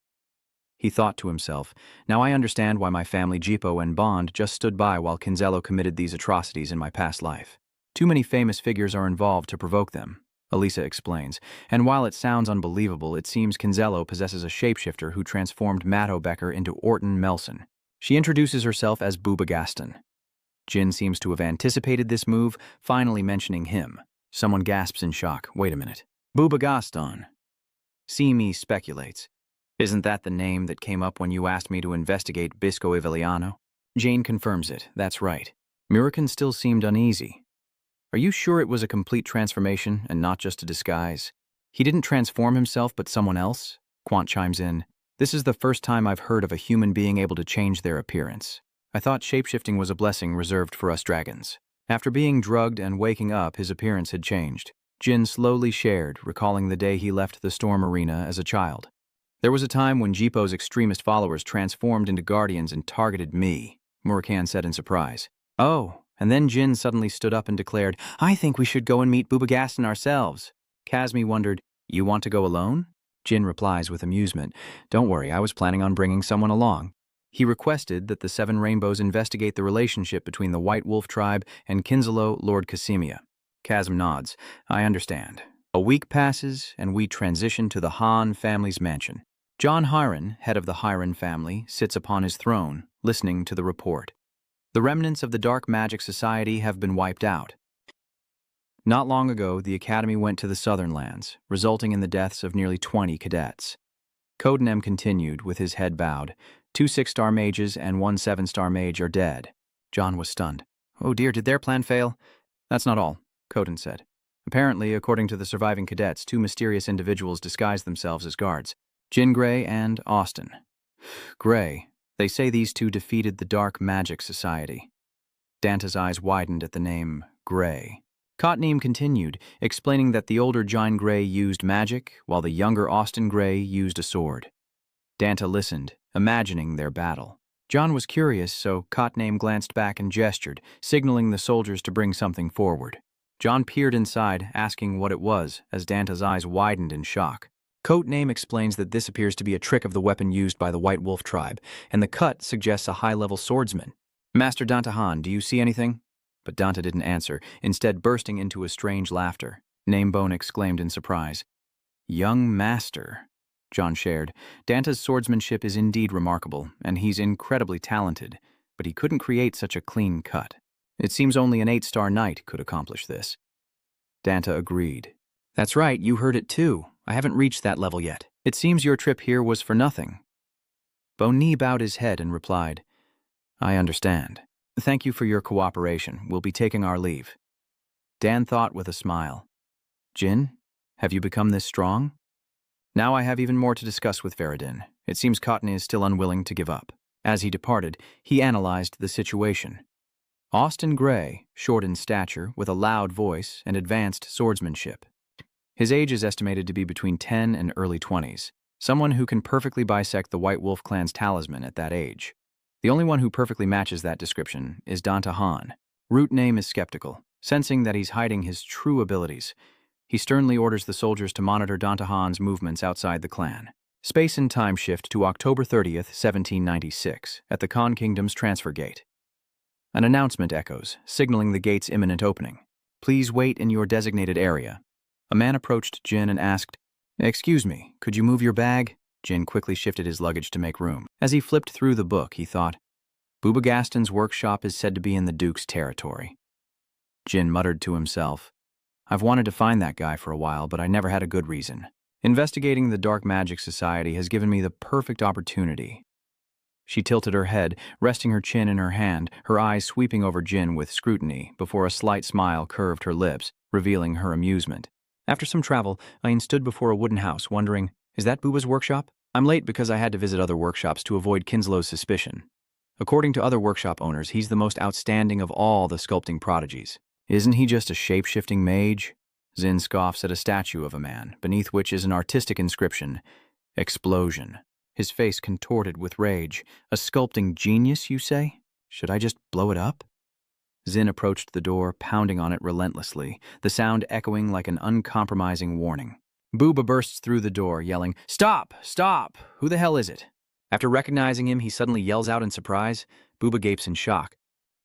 He thought to himself, Now I understand why my family Jipo and Bond just stood by while Kinzello committed these atrocities in my past life. Too many famous figures are involved to provoke them, Elisa explains, and while it sounds unbelievable, it seems Kinzello possesses a shapeshifter who transformed Matto Becker into Orton Melson. She introduces herself as Booba Gaston. Jin seems to have anticipated this move, finally mentioning him. Someone gasps in shock. Wait a minute. Booba Gaston. Simi speculates. Isn't that the name that came up when you asked me to investigate Bisco Iveliano? Jane confirms it. That's right. Murakhan still seemed uneasy. Are you sure it was a complete transformation and not just a disguise? He didn't transform himself but someone else? Quant chimes in. This is the first time I've heard of a human being able to change their appearance. I thought shapeshifting was a blessing reserved for us dragons. After being drugged and waking up, his appearance had changed. Jin slowly shared, recalling the day he left the Storm Arena as a child. There was a time when Jipo's extremist followers transformed into guardians and targeted me, Murakhan said in surprise. Oh, and then Jin suddenly stood up and declared, I think we should go and meet Booba Gaston ourselves. Kazmi wondered, You want to go alone? Jin replies with amusement, Don't worry, I was planning on bringing someone along. He requested that the 7 Rainbows investigate the relationship between the White Wolf tribe and Kinzello Lord Casimia. Kazm nods. I understand. A week passes, and we transition to the Han family's mansion. John Hiron, head of the Hiron family, sits upon his throne, listening to the report. The remnants of the Dark Magic Society have been wiped out. Not long ago, the Academy went to the Southern Lands, resulting in the deaths of nearly 20 cadets. Codenem continued, with his head bowed. 2 6-star mages and 1 7-star mage are dead. John was stunned. Oh dear, did their plan fail? That's not all, Coden said. Apparently, according to the surviving cadets, 2 mysterious individuals disguised themselves as guards. Jin Gray and Austin. Gray. They say these 2 defeated the Dark Magic Society. Danta's eyes widened at the name Gray. Cotneem continued, explaining that the older John Gray used magic, while the younger Austin Gray used a sword. Danta listened, imagining their battle. John was curious, so Cotneem glanced back and gestured, signaling the soldiers to bring something forward. John peered inside, asking what it was, as Danta's eyes widened in shock. Coat name explains that this appears to be a trick of the weapon used by the White Wolf tribe, and the cut suggests a high-level swordsman. Master Dantahan, do you see anything? But Danta didn't answer, instead bursting into a strange laughter. Namebone exclaimed in surprise. Young master, John shared. Danta's swordsmanship is indeed remarkable, and he's incredibly talented, but he couldn't create such a clean cut. It seems only an 8-star knight could accomplish this. Danta agreed. That's right, you heard it too. I haven't reached that level yet. It seems your trip here was for nothing. Boni bowed his head and replied, I understand. Thank you for your cooperation. We'll be taking our leave. Dan thought with a smile. Jin, have you become this strong? Now I have even more to discuss with Veridin. It seems Conin is still unwilling to give up. As he departed, he analyzed the situation. Austin Gray, short in stature, with a loud voice and advanced swordsmanship. His age is estimated to be between 10 and early 20s, someone who can perfectly bisect the White Wolf clan's talisman at that age. The only one who perfectly matches that description is Dantahan. Root name is skeptical, sensing that he's hiding his true abilities. He sternly orders the soldiers to monitor Dantahan's movements outside the clan. Space and time shift to October 30th, 1796, at the Khan Kingdom's transfer gate. An announcement echoes, signaling the gate's imminent opening. Please wait in your designated area. A man approached Jin and asked, Excuse me, could you move your bag? Jin quickly shifted his luggage to make room. As he flipped through the book, he thought, Booba Gaston's workshop is said to be in the Duke's territory. Jin muttered to himself, I've wanted to find that guy for a while, but I never had a good reason. Investigating the Dark Magic Society has given me the perfect opportunity. She tilted her head, resting her chin in her hand, her eyes sweeping over Jin with scrutiny, before a slight smile curved her lips, revealing her amusement. After some travel, I stood before a wooden house, wondering, is that Booba's workshop? I'm late because I had to visit other workshops to avoid Kinslow's suspicion. According to other workshop owners, he's the most outstanding of all the sculpting prodigies. Isn't he just a shape-shifting mage? Zin scoffs at a statue of a man, beneath which is an artistic inscription, Explosion. His face contorted with rage. A sculpting genius, you say? Should I just blow it up? Zin approached the door, pounding on it relentlessly, the sound echoing like an uncompromising warning. Booba bursts through the door, yelling, Stop! Stop! Who the hell is it? After recognizing him, he suddenly yells out in surprise. Booba gapes in shock.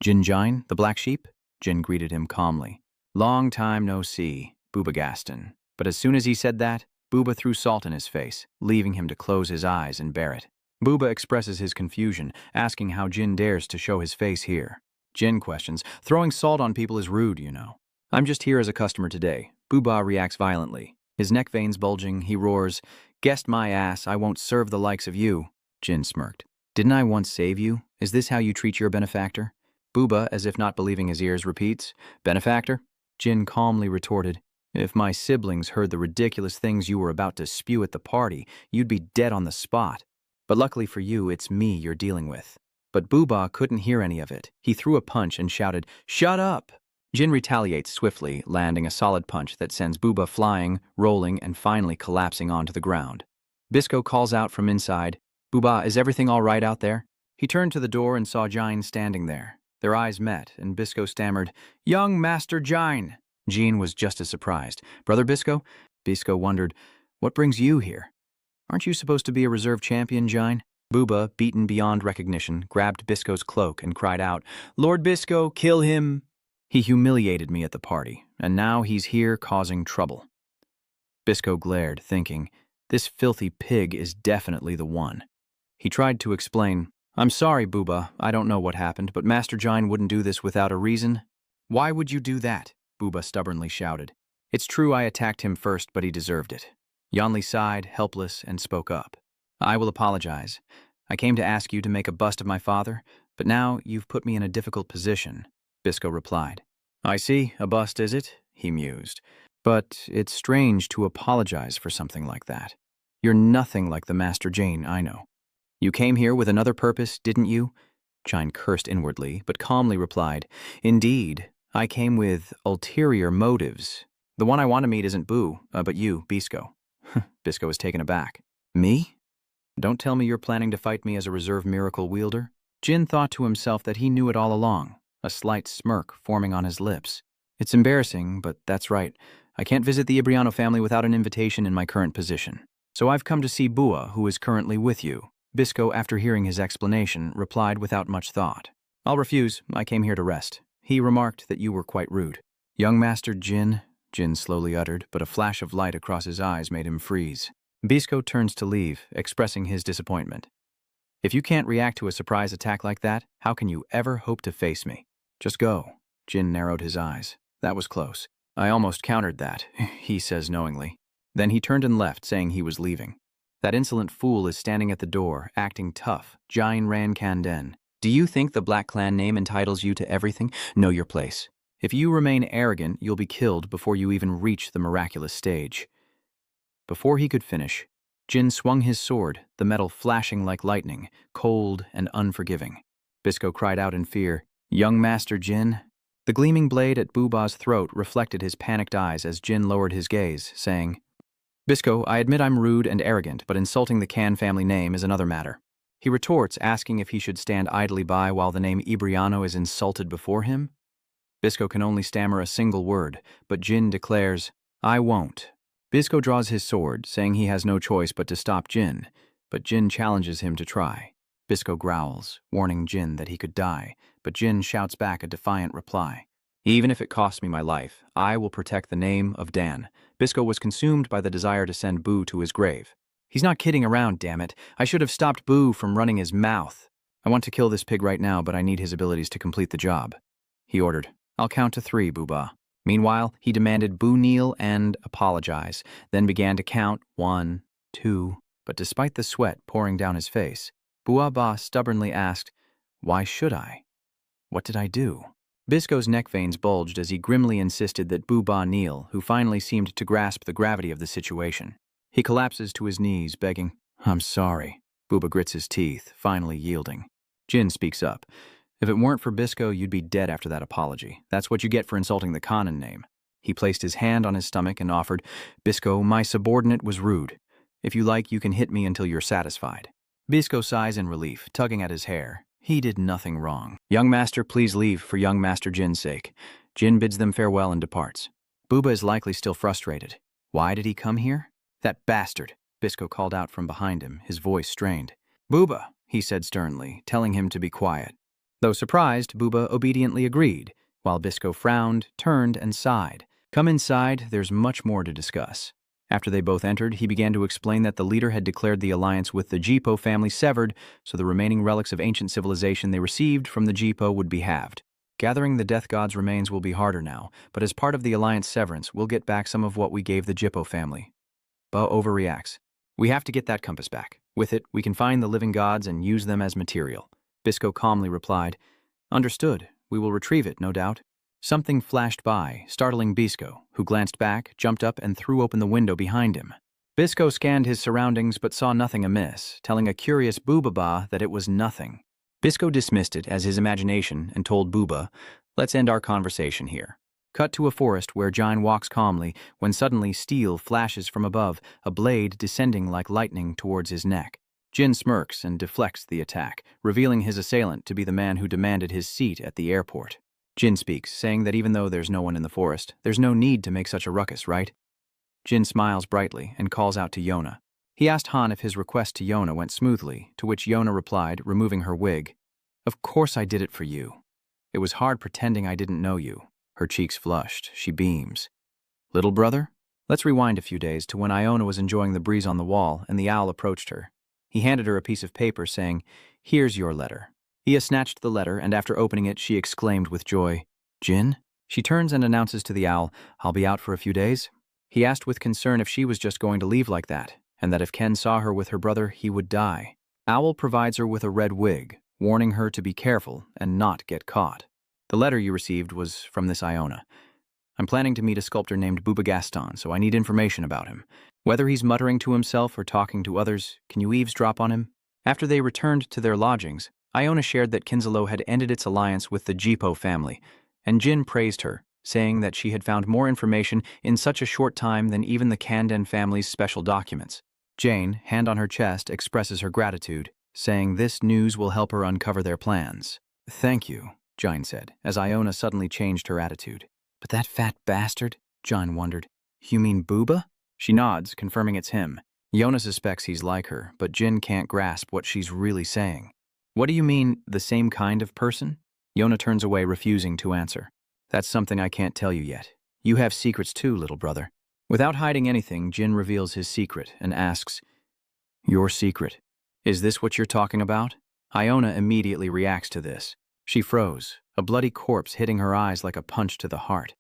Jin Jine, the black sheep? Jin greeted him calmly. Long time no see, Booba Gaston. But as soon as he said that, Booba threw salt in his face, leaving him to close his eyes and bear it. Booba expresses his confusion, asking how Jin dares to show his face here. Jin questions, throwing salt on people is rude, you know. I'm just here as a customer today. Booba reacts violently. His neck veins bulging, he roars, Guessed my ass, I won't serve the likes of you. Jin smirked. Didn't I once save you? Is this how you treat your benefactor? Booba, as if not believing his ears, repeats, Benefactor? Jin calmly retorted, If my siblings heard the ridiculous things you were about to spew at the party, you'd be dead on the spot. But luckily for you, it's me you're dealing with. But Booba couldn't hear any of it. He threw a punch and shouted, Shut up! Jin retaliates swiftly, landing a solid punch that sends Booba flying, rolling, and finally collapsing onto the ground. Bisco calls out from inside, Booba, is everything all right out there? He turned to the door and saw Jine standing there. Their eyes met, and Bisco stammered, Young Master Jine! Jean was just as surprised. Brother Bisco? Bisco wondered, What brings you here? Aren't you supposed to be a reserve champion, Jine? Booba, beaten beyond recognition, grabbed Bisco's cloak and cried out, Lord Bisco, kill him! He humiliated me at the party, and now he's here causing trouble. Bisco glared, thinking, This filthy pig is definitely the one. He tried to explain, I'm sorry, Booba, I don't know what happened, but Master Jine wouldn't do this without a reason. Why would you do that? Booba stubbornly shouted. It's true I attacked him first, but he deserved it. Yanli sighed, helpless, and spoke up. I will apologize. I came to ask you to make a bust of my father, but now you've put me in a difficult position, Bisco replied. I see, a bust is it? He mused. But it's strange to apologize for something like that. You're nothing like the Master Jane I know. You came here with another purpose, didn't you? Jine cursed inwardly, but calmly replied, Indeed, I came with ulterior motives. The one I want to meet isn't Boo, but you, Bisco. Bisco was taken aback. Me? Don't tell me you're planning to fight me as a reserve miracle wielder? Jin thought to himself that he knew it all along, a slight smirk forming on his lips. It's embarrassing, but that's right. I can't visit the Ibriano family without an invitation in my current position. So I've come to see Bua, who is currently with you. Bisco, after hearing his explanation, replied without much thought. I'll refuse. I came here to rest. He remarked that you were quite rude. Young Master Jin, Jin slowly uttered, but a flash of light across his eyes made him freeze. Bisco turns to leave, expressing his disappointment. If you can't react to a surprise attack like that, how can you ever hope to face me? Just go. Jin narrowed his eyes. That was close. I almost countered that, he says knowingly. Then he turned and left, saying he was leaving. That insolent fool is standing at the door, acting tough. Jain Ran Kanden. Do you think the Black Clan name entitles you to everything? Know your place. If you remain arrogant, you'll be killed before you even reach the miraculous stage. Before he could finish, Jin swung his sword, the metal flashing like lightning, cold and unforgiving. Bisco cried out in fear, Young Master Jin? The gleaming blade at Buba's throat reflected his panicked eyes as Jin lowered his gaze, saying, Bisco, I admit I'm rude and arrogant, but insulting the Kan family name is another matter. He retorts, asking if he should stand idly by while the name Ibriano is insulted before him. Bisco can only stammer a single word, but Jin declares, I won't. Bisco draws his sword, saying he has no choice but to stop Jin, but Jin challenges him to try. Bisco growls, warning Jin that he could die, but Jin shouts back a defiant reply. Even if it costs me my life, I will protect the name of Dan. Bisco was consumed by the desire to send Boo to his grave. He's not kidding around, damn it. I should have stopped Boo from running his mouth. I want to kill this pig right now, but I need his abilities to complete the job. He ordered, I'll count to 3, Booba. Meanwhile, he demanded Boo kneel and apologize, then began to count 1, 2, but despite the sweat pouring down his face, Buaba stubbornly asked, Why should I? What did I do? Bisco's neck veins bulged as he grimly insisted that Booba kneel, who finally seemed to grasp the gravity of the situation. He collapses to his knees, begging, I'm sorry. Booba grits his teeth, finally yielding. Jin speaks up. If it weren't for Bisco, you'd be dead after that apology. That's what you get for insulting the Conin name. He placed his hand on his stomach and offered, Bisco, my subordinate was rude. If you like, you can hit me until you're satisfied. Bisco sighs in relief, tugging at his hair. He did nothing wrong. Young Master, please leave for young Master Jin's sake. Jin bids them farewell and departs. Booba is likely still frustrated. Why did he come here? That bastard, Bisco called out from behind him, his voice strained. Booba, he said sternly, telling him to be quiet. Though surprised, Booba obediently agreed, while Bisco frowned, turned, and sighed. Come inside, there's much more to discuss. After they both entered, he began to explain that the leader had declared the alliance with the Jipo family severed, so the remaining relics of ancient civilization they received from the Jipo would be halved. Gathering the Death God's remains will be harder now, but as part of the alliance severance, we'll get back some of what we gave the Jipo family. Ba overreacts. We have to get that compass back. With it, we can find the living gods and use them as material. Bisco calmly replied, Understood. We will retrieve it, no doubt. Something flashed by, startling Bisco, who glanced back, jumped up, and threw open the window behind him. Bisco scanned his surroundings but saw nothing amiss, telling a curious Boobaba that it was nothing. Bisco dismissed it as his imagination and told Booba, Let's end our conversation here. Cut to a forest where Jain walks calmly when suddenly steel flashes from above, a blade descending like lightning towards his neck. Jin smirks and deflects the attack, revealing his assailant to be the man who demanded his seat at the airport. Jin speaks, saying that even though there's no one in the forest, there's no need to make such a ruckus, right? Jin smiles brightly and calls out to Yona. He asked Han if his request to Yona went smoothly, to which Yona replied, removing her wig, Of course I did it for you. It was hard pretending I didn't know you. Her cheeks flushed. She beams. Little brother? Let's rewind a few days to when Iona was enjoying the breeze on the wall and the owl approached her. He handed her a piece of paper saying, Here's your letter. Ia snatched the letter, and after opening it, she exclaimed with joy, Jin? She turns and announces to the owl, I'll be out for a few days. He asked with concern if she was just going to leave like that, and that if Ken saw her with her brother, he would die. Owl provides her with a red wig, warning her to be careful and not get caught. The letter you received was from this Iona. I'm planning to meet a sculptor named Booba Gaston, so I need information about him. Whether he's muttering to himself or talking to others, can you eavesdrop on him? After they returned to their lodgings, Iona shared that Kinzalo had ended its alliance with the Jipo family, and Jin praised her, saying that she had found more information in such a short time than even the Kanden family's special documents. Jane, hand on her chest, expresses her gratitude, saying this news will help her uncover their plans. Thank you, Jane said, as Iona suddenly changed her attitude. But that fat bastard? Jine wondered. You mean Booba? She nods, confirming it's him. Yona suspects he's like her, but Jin can't grasp what she's really saying. What do you mean, the same kind of person? Yona turns away, refusing to answer. That's something I can't tell you yet. You have secrets too, little brother. Without hiding anything, Jin reveals his secret and asks, Your secret? Is this what you're talking about? Iona immediately reacts to this. She froze, a bloody corpse hitting her eyes like a punch to the heart.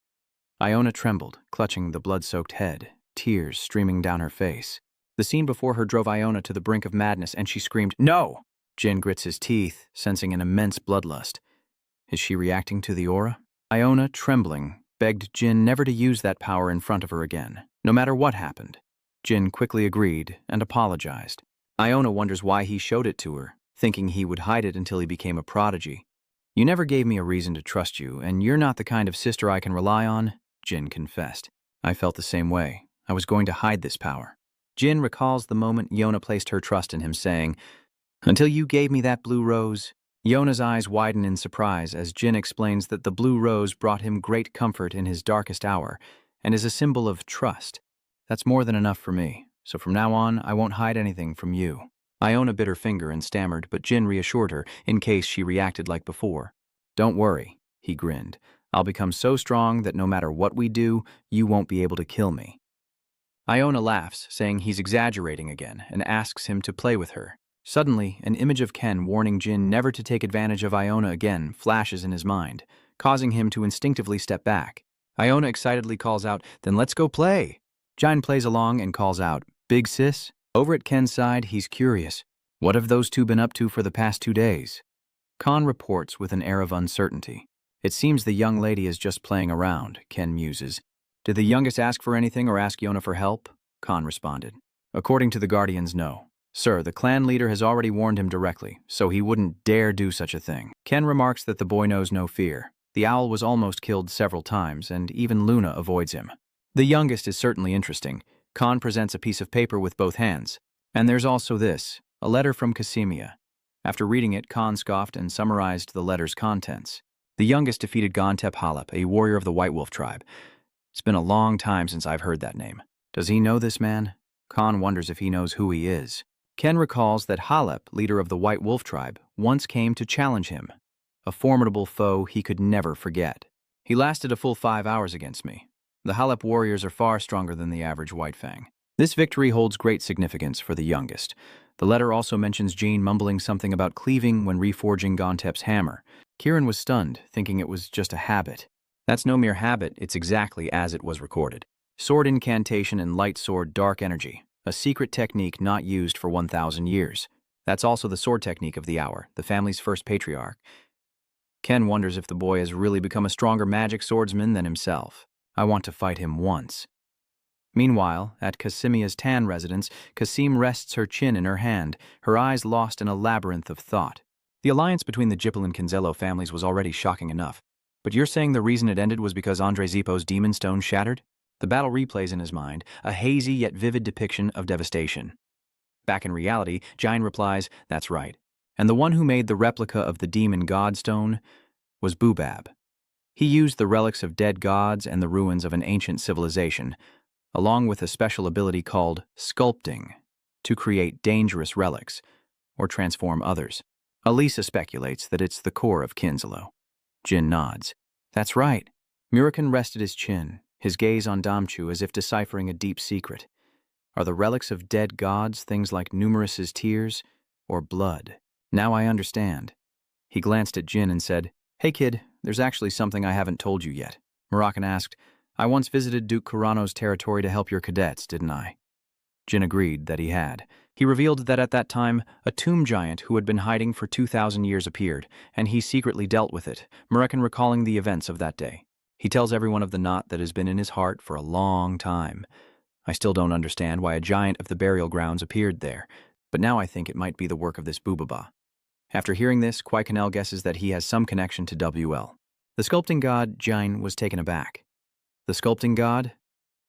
Iona trembled, clutching the blood-soaked head, tears streaming down her face. The scene before her drove Iona to the brink of madness, and she screamed, No! Jin grits his teeth, sensing an immense bloodlust. Is she reacting to the aura? Iona, trembling, begged Jin never to use that power in front of her again, no matter what happened. Jin quickly agreed and apologized. Iona wonders why he showed it to her, thinking he would hide it until he became a prodigy. You never gave me a reason to trust you, and you're not the kind of sister I can rely on, Jin confessed. I felt the same way. I was going to hide this power. Jin recalls the moment Yona placed her trust in him, saying, Until you gave me that blue rose. Yona's eyes widen in surprise as Jin explains that the blue rose brought him great comfort in his darkest hour and is a symbol of trust. That's more than enough for me, so from now on, I won't hide anything from you. Iona bit her finger and stammered, but Jin reassured her in case she reacted like before. Don't worry, he grinned. I'll become so strong that no matter what we do, you won't be able to kill me. Iona laughs, saying he's exaggerating again, and asks him to play with her. Suddenly, an image of Ken warning Jin never to take advantage of Iona again flashes in his mind, causing him to instinctively step back. Iona excitedly calls out, Then let's go play! Jin plays along and calls out, Big sis? Over at Ken's side, he's curious. What have those two been up to for the past 2 days? Khan reports with an air of uncertainty. It seems the young lady is just playing around, Ken muses. Did the youngest ask for anything or ask Yona for help? Khan responded. According to the Guardians, no. Sir, the clan leader has already warned him directly, so he wouldn't dare do such a thing. Ken remarks that the boy knows no fear. The owl was almost killed several times, and even Luna avoids him. The youngest is certainly interesting. Khan presents a piece of paper with both hands. And there's also this, a letter from Casimia. After reading it, Khan scoffed and summarized the letter's contents. The youngest defeated Gontep Halep, a warrior of the White Wolf tribe. It's been a long time since I've heard that name. Does he know this man? Khan wonders if he knows who he is. Ken recalls that Halep, leader of the White Wolf tribe, once came to challenge him, a formidable foe he could never forget. He lasted a full 5 hours against me. The Halep warriors are far stronger than the average White Fang. This victory holds great significance for the youngest. The letter also mentions Jean mumbling something about cleaving when reforging Gontep's hammer. Kieran was stunned, thinking it was just a habit. That's no mere habit, it's exactly as it was recorded. Sword incantation and light sword dark energy, a secret technique not used for 1,000 years. That's also the sword technique of the hour, the family's first patriarch. Ken wonders if the boy has really become a stronger magic swordsman than himself. I want to fight him once. Meanwhile, at Casimia's Tan residence, Kasim rests her chin in her hand, her eyes lost in a labyrinth of thought. The alliance between the Jippel and Kinzello families was already shocking enough. But you're saying the reason it ended was because Andre Zippo's demon stone shattered? The battle replays in his mind, a hazy yet vivid depiction of devastation. Back in reality, Jine replies, That's right. And the one who made the replica of the demon god stone was Bubab. He used the relics of dead gods and the ruins of an ancient civilization, along with a special ability called sculpting, to create dangerous relics or transform others. Elisa speculates that it's the core of Kinzello. Jin nods. That's right. Murakan rested his chin, his gaze on Damchu as if deciphering a deep secret. Are the relics of dead gods things like Numerous's tears or blood? Now I understand. He glanced at Jin and said, Hey kid, there's actually something I haven't told you yet. Murakan asked, I once visited Duke Kurano's territory to help your cadets, didn't I? Jin agreed that he had. He revealed that at that time, a tomb giant who had been hiding for 2,000 years appeared, and he secretly dealt with it, Murakan recalling the events of that day. He tells everyone of the knot that has been in his heart for a long time. I still don't understand why a giant of the burial grounds appeared there, but now I think it might be the work of this Bubaba. After hearing this, Quaikanel guesses that he has some connection to WL. The sculpting god, Jine, was taken aback. The sculpting god?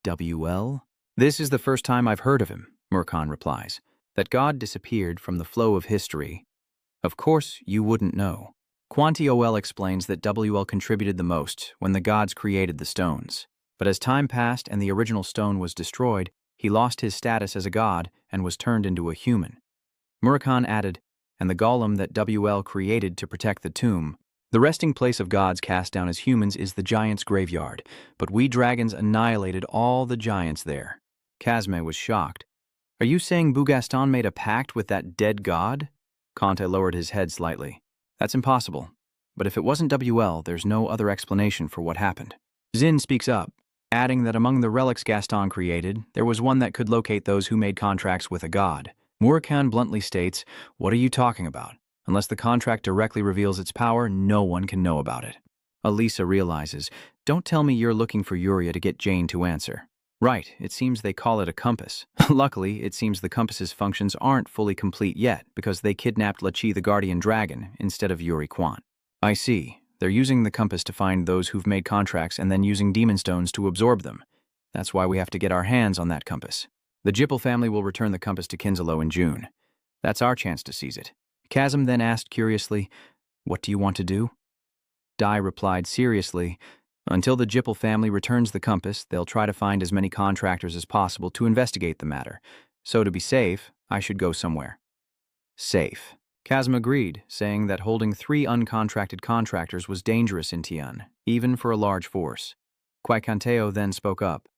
WL? This is the first time I've heard of him, Murkan replies. That god disappeared from the flow of history. Of course you wouldn't know. Quanti-OL explains that WL contributed the most when the gods created the stones. But as time passed and the original stone was destroyed, he lost his status as a god and was turned into a human. Murakhan added, and the golem that WL created to protect the tomb. The resting place of gods cast down as humans is the giant's graveyard, but we dragons annihilated all the giants there. Kazme was shocked. Are you saying Bougaston made a pact with that dead god? Conte lowered his head slightly. That's impossible. But if it wasn't WL, there's no other explanation for what happened. Zin speaks up, adding that among the relics Gaston created, there was one that could locate those who made contracts with a god. Murakhan bluntly states, what are you talking about? Unless the contract directly reveals its power, no one can know about it. Elisa realizes, don't tell me you're looking for Yuria to get Jane to answer. Right, it seems they call it a compass. Luckily, it seems the compass's functions aren't fully complete yet because they kidnapped Lachi the Guardian Dragon instead of Yuri Quan. I see. They're using the compass to find those who've made contracts and then using demon stones to absorb them. That's why we have to get our hands on that compass. The Jippel family will return the compass to Kinzalo in June. That's our chance to seize it. Chasm then asked curiously, what do you want to do? Dai replied seriously, until the Jippel family returns the compass, they'll try to find as many contractors as possible to investigate the matter. So to be safe, I should go somewhere. Safe. Chasm agreed, saying that holding 3 uncontracted contractors was dangerous in Tian, even for a large force. Kwaikanteo then spoke up.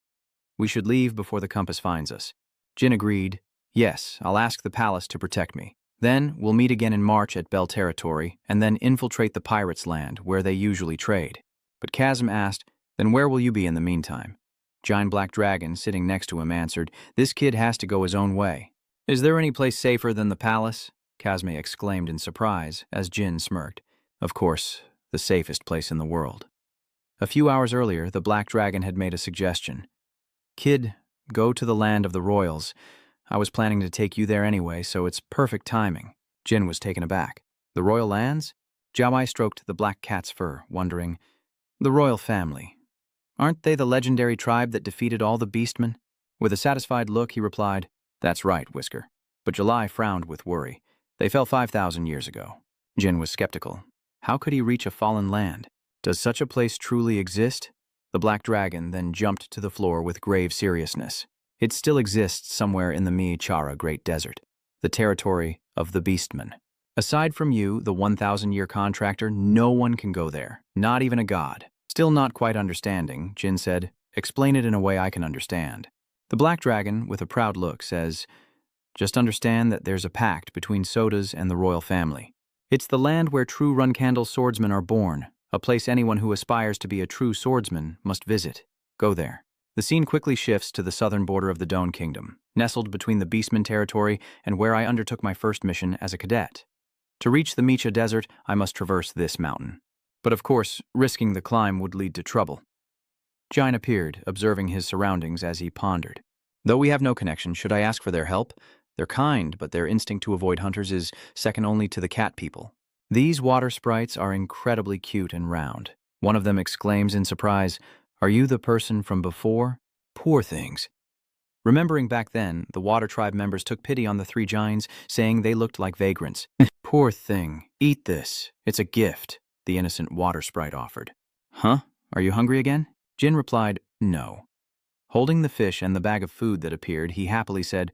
We should leave before the compass finds us. Jin agreed, yes, I'll ask the palace to protect me. Then we'll meet again in March at Bell Territory and then infiltrate the pirates' land where they usually trade. But Chasm asked, then where will you be in the meantime? Giant Black Dragon, sitting next to him, answered, this kid has to go his own way. Is there any place safer than the palace? Kazme exclaimed in surprise as Jin smirked. Of course, the safest place in the world. A few hours earlier, the Black Dragon had made a suggestion. Kid, go to the land of the royals. I was planning to take you there anyway, so it's perfect timing. Jin was taken aback. The royal lands? Jiawai stroked the black cat's fur, wondering, the royal family. Aren't they the legendary tribe that defeated all the beastmen? With a satisfied look, he replied, that's right, Whisker. But July frowned with worry. They fell 5,000 years ago. Jin was skeptical. How could he reach a fallen land? Does such a place truly exist? The Black Dragon then jumped to the floor with grave seriousness. It still exists somewhere in the Mi-Chara Great Desert, the territory of the Beastmen. Aside from you, the 1,000-year contractor, no one can go there, not even a god. Still not quite understanding, Jin said, explain it in a way I can understand. The Black Dragon, with a proud look, says, just understand that there's a pact between Sodas and the royal family. It's the land where true Runcandle swordsmen are born, a place anyone who aspires to be a true swordsman must visit. Go there. The scene quickly shifts to the southern border of the Doan Kingdom, nestled between the Beastman territory and where I undertook my first mission as a cadet. To reach the Micha Desert, I must traverse this mountain. But of course, risking the climb would lead to trouble. Jine appeared, observing his surroundings as he pondered. Though we have no connection, should I ask for their help? They're kind, but their instinct to avoid hunters is second only to the cat people. These water sprites are incredibly cute and round. One of them exclaims in surprise, are you the person from before? Poor things. Remembering back then, the Water Tribe members took pity on the 3 giants, saying they looked like vagrants. Poor thing. Eat this. It's a gift, the innocent water sprite offered. Huh? Are you hungry again? Jin replied, no. Holding the fish and the bag of food that appeared, he happily said,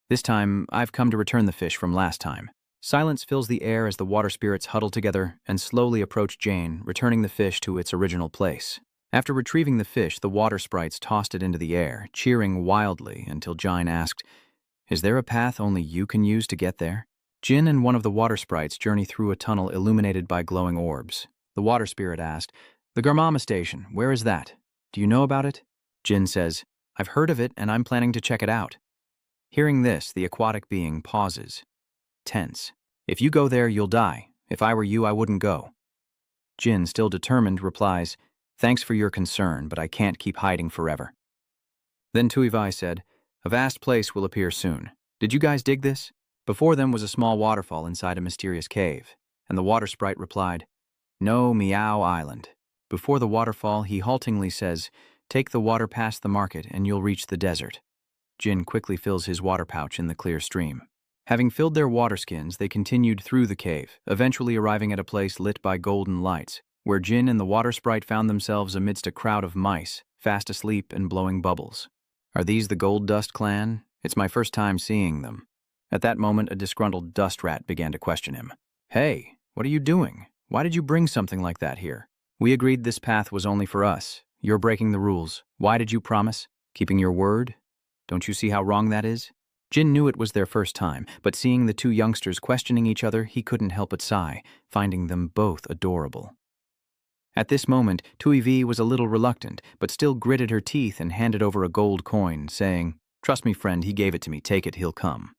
this time, I've come to return the fish from last time. Silence fills the air as the water spirits huddle together and slowly approach Jane, returning the fish to its original place. After retrieving the fish, the water sprites tossed it into the air, cheering wildly until Jine asked, is there a path only you can use to get there? Jin and one of the water sprites journey through a tunnel illuminated by glowing orbs. The water spirit asked, the Garmama station, where is that? Do you know about it? Jin says, I've heard of it and I'm planning to check it out. Hearing this, the aquatic being pauses. Tense. If you go there, you'll die. If I were you, I wouldn't go. Jin, still determined, replies, thanks for your concern, but I can't keep hiding forever. Then Tuivai said, a vast place will appear soon. Did you guys dig this? Before them was a small waterfall inside a mysterious cave, and the water sprite replied, no, Meow Island. Before the waterfall, he haltingly says, take the water past the market and you'll reach the desert. Jin quickly fills his water pouch in the clear stream. Having filled their water skins, they continued through the cave, eventually arriving at a place lit by golden lights, where Jin and the water sprite found themselves amidst a crowd of mice, fast asleep and blowing bubbles. Are these the Gold Dust clan? It's my first time seeing them. At that moment, a disgruntled dust rat began to question him. Hey, what are you doing? Why did you bring something like that here? We agreed this path was only for us. You're breaking the rules. Why did you promise? Keeping your word? Don't you see how wrong that is? Jin knew it was their first time, but seeing the two youngsters questioning each other, he couldn't help but sigh, finding them both adorable. At this moment, Tui was a little reluctant, but still gritted her teeth and handed over a gold coin, saying, "Trust me, friend, he gave it to me. Take it, he'll come."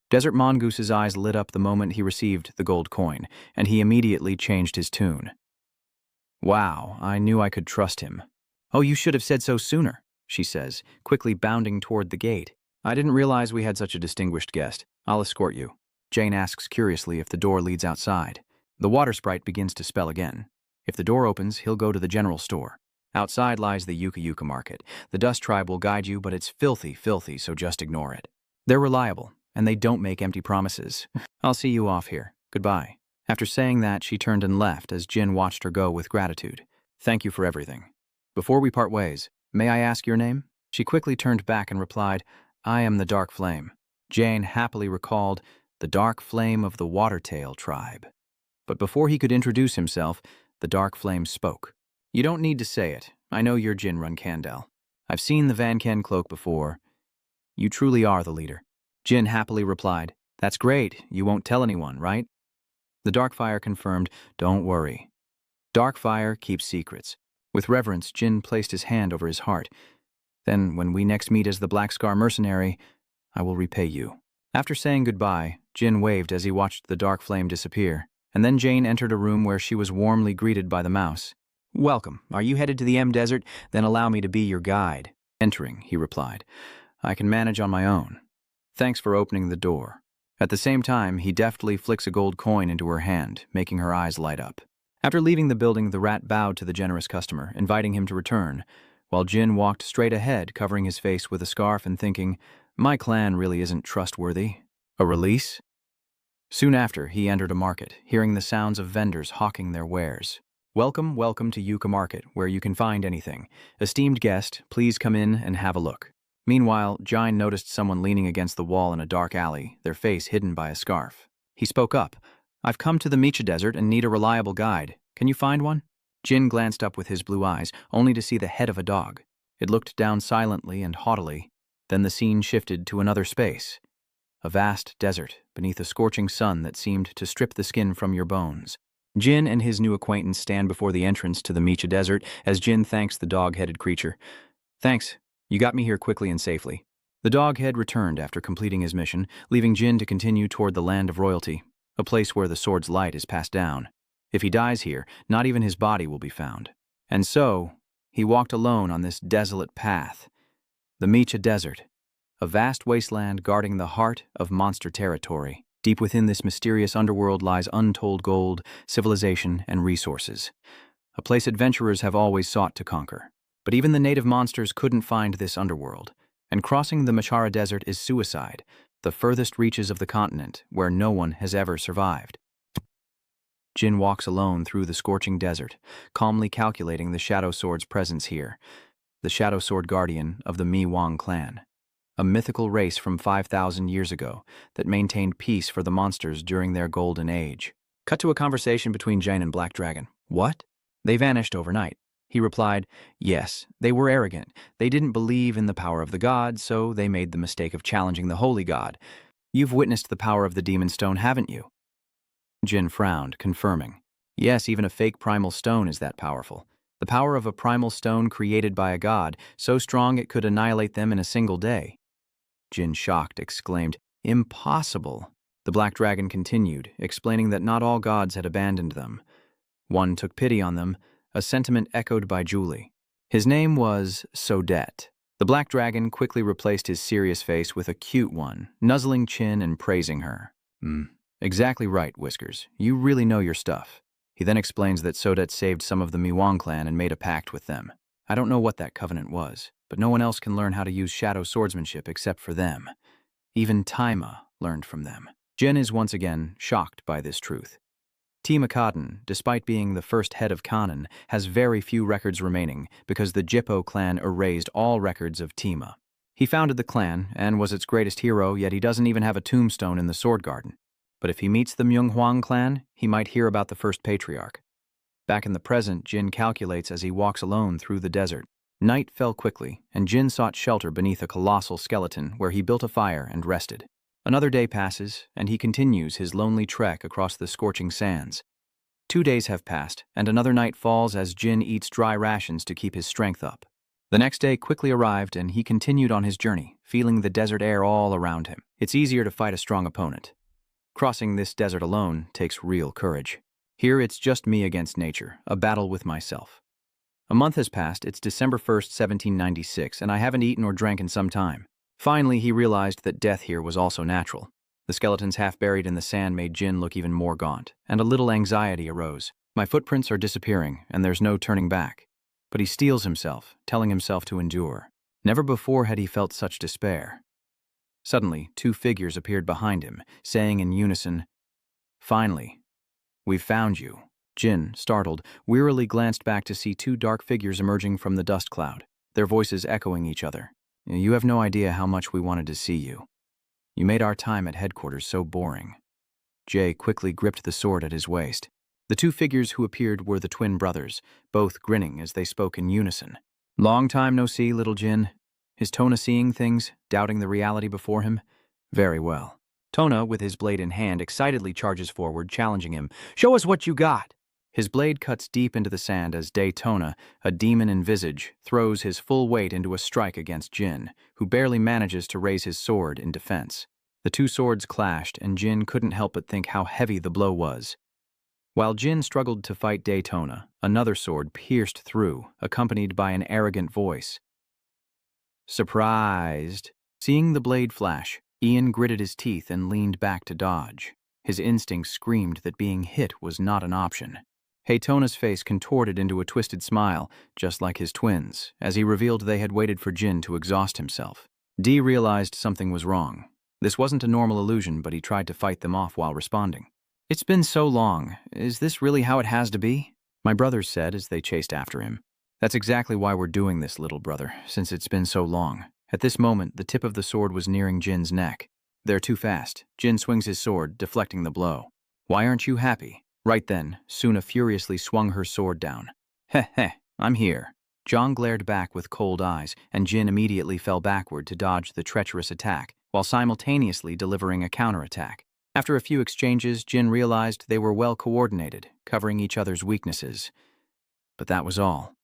Desert Mongoose's eyes lit up the moment he received the gold coin, and he immediately changed his tune. Wow, I knew I could trust him. Oh, you should have said so sooner, she says, quickly bounding toward the gate. I didn't realize we had such a distinguished guest. I'll escort you. Jane asks curiously if the door leads outside. The water sprite begins to spell again. If the door opens, he'll go to the general store. Outside lies the Yuka Yuka market. The Dust Tribe will guide you, but it's filthy, so just ignore it. They're reliable, and they don't make empty promises. I'll see you off here. Goodbye. After saying that, she turned and left as Jin watched her go with gratitude. Thank you for everything. Before we part ways, may I ask your name? She quickly turned back and replied, I am the Dark Flame. Jane happily recalled the Dark Flame of the Watertail tribe. But before he could introduce himself, the Dark Flame spoke. You don't need to say it. I know you're Jin Runkandel. I've seen the Vanken cloak before. You truly are the leader. Jin happily replied, That's great. You won't tell anyone, right? The Darkfire confirmed, Don't worry. Darkfire keeps secrets. With reverence, Jin placed his hand over his heart. Then, when we next meet as the Black Scar mercenary, I will repay you. After saying goodbye, Jin waved as he watched the Dark Flame disappear, and then Jane entered a room where she was warmly greeted by the mouse. Welcome. Are you headed to the M Desert? Then allow me to be your guide. Entering, he replied. I can manage on my own. Thanks for opening the door. At the same time, he deftly flicks a gold coin into her hand, making her eyes light up. After leaving the building, the rat bowed to the generous customer, inviting him to return, while Jin walked straight ahead, covering his face with a scarf and thinking, my clan really isn't trustworthy. A release? Soon after, he entered a market, hearing the sounds of vendors hawking their wares. Welcome to Yuka Market, where you can find anything. Esteemed guest, please come in and have a look. Meanwhile, Jine noticed someone leaning against the wall in a dark alley, their face hidden by a scarf. He spoke up. I've come to the Micha Desert and need a reliable guide. Can you find one? Jin glanced up with his blue eyes, only to see the head of a dog. It looked down silently and haughtily. Then the scene shifted to another space. A vast desert, beneath a scorching sun that seemed to strip the skin from your bones. Jin and his new acquaintance stand before the entrance to the Micha Desert as Jin thanks the dog-headed creature. Thanks. You got me here quickly and safely. The dog-head returned after completing his mission, leaving Jin to continue toward the land of royalty, a place where the sword's light is passed down. If he dies here, not even his body will be found. And so, he walked alone on this desolate path. The Micha Desert, a vast wasteland guarding the heart of monster territory. Deep within this mysterious underworld lies untold gold, civilization, and resources. A place adventurers have always sought to conquer. But even the native monsters couldn't find this underworld. And crossing the Machara Desert is suicide, the furthest reaches of the continent where no one has ever survived. Jin walks alone through the scorching desert, calmly calculating the Shadow Sword's presence here. The Shadow Sword guardian of the Mi Wang clan. A mythical race from 5,000 years ago that maintained peace for the monsters during their golden age. Cut to a conversation between Jane and Black Dragon. What? They vanished overnight. He replied, yes, they were arrogant. They didn't believe in the power of the god, so they made the mistake of challenging the holy god. You've witnessed the power of the demon stone, haven't you? Jin frowned, confirming. Yes, even a fake primal stone is that powerful. The power of a primal stone created by a god, so strong it could annihilate them in a single day. Jin, shocked, exclaimed, Impossible. The Black Dragon continued, explaining that not all gods had abandoned them. One took pity on them, a sentiment echoed by Julie. His name was Sodet. The Black Dragon quickly replaced his serious face with a cute one, nuzzling Chin and praising her. Exactly right, Whiskers. You really know your stuff. He then explains that Sodet saved some of the Miwang clan and made a pact with them. I don't know what that covenant was, but no one else can learn how to use shadow swordsmanship except for them. Even Taima, learned from them. Jin is once again shocked by this truth. Tikan, despite being the first head of Conin, has very few records remaining because the Jippo clan erased all records of Tima. He founded the clan and was its greatest hero, yet he doesn't even have a tombstone in the Sword Garden. But if he meets the Myunghuang clan, he might hear about the first patriarch. Back in the present, Jin calculates as he walks alone through the desert. Night fell quickly, and Jin sought shelter beneath a colossal skeleton where he built a fire and rested. Another day passes, and he continues his lonely trek across the scorching sands. 2 days have passed, and another night falls as Jin eats dry rations to keep his strength up. The next day quickly arrived, and he continued on his journey, feeling the desert air all around him. It's easier to fight a strong opponent. Crossing this desert alone takes real courage. Here it's just me against nature, a battle with myself. A month has passed, it's December 1st, 1796, and I haven't eaten or drank in some time. Finally, he realized that death here was also natural. The skeletons half buried in the sand made Jin look even more gaunt, and a little anxiety arose. My footprints are disappearing, and there's no turning back. But he steels himself, telling himself to endure. Never before had he felt such despair. Suddenly, 2 figures appeared behind him, saying in unison, "Finally, we've found you." Jin, startled, wearily glanced back to see 2 dark figures emerging from the dust cloud, their voices echoing each other. "You have no idea how much we wanted to see you. You made our time at headquarters so boring." Jay quickly gripped the sword at his waist. The 2 figures who appeared were the twin brothers, both grinning as they spoke in unison. "Long time no see, little Jin." His Tona seeing things, doubting the reality before him? Very well. Tona, with his blade in hand, excitedly charges forward, challenging him. "Show us what you got!" His blade cuts deep into the sand as Daytona, a demon in visage, throws his full weight into a strike against Jin, who barely manages to raise his sword in defense. The 2 swords clashed, and Jin couldn't help but think how heavy the blow was. While Jin struggled to fight Daytona, another sword pierced through, accompanied by an arrogant voice. "Surprised." Seeing the blade flash, Ian gritted his teeth and leaned back to dodge. His instincts screamed that being hit was not an option. Haytona's face contorted into a twisted smile, just like his twins, as he revealed they had waited for Jin to exhaust himself. Dee realized something was wrong. This wasn't a normal illusion, but he tried to fight them off while responding. "It's been so long. Is this really how it has to be?" my brothers said as they chased after him. "That's exactly why we're doing this, little brother, since it's been so long." At this moment, the tip of the sword was nearing Jin's neck. "They're too fast." Jin swings his sword, deflecting the blow. "Why aren't you happy?" Right then, Suna furiously swung her sword down. "Heh heh, I'm here." Zhang glared back with cold eyes, and Jin immediately fell backward to dodge the treacherous attack, while simultaneously delivering a counterattack. After a few exchanges, Jin realized they were well coordinated, covering each other's weaknesses. But that was all.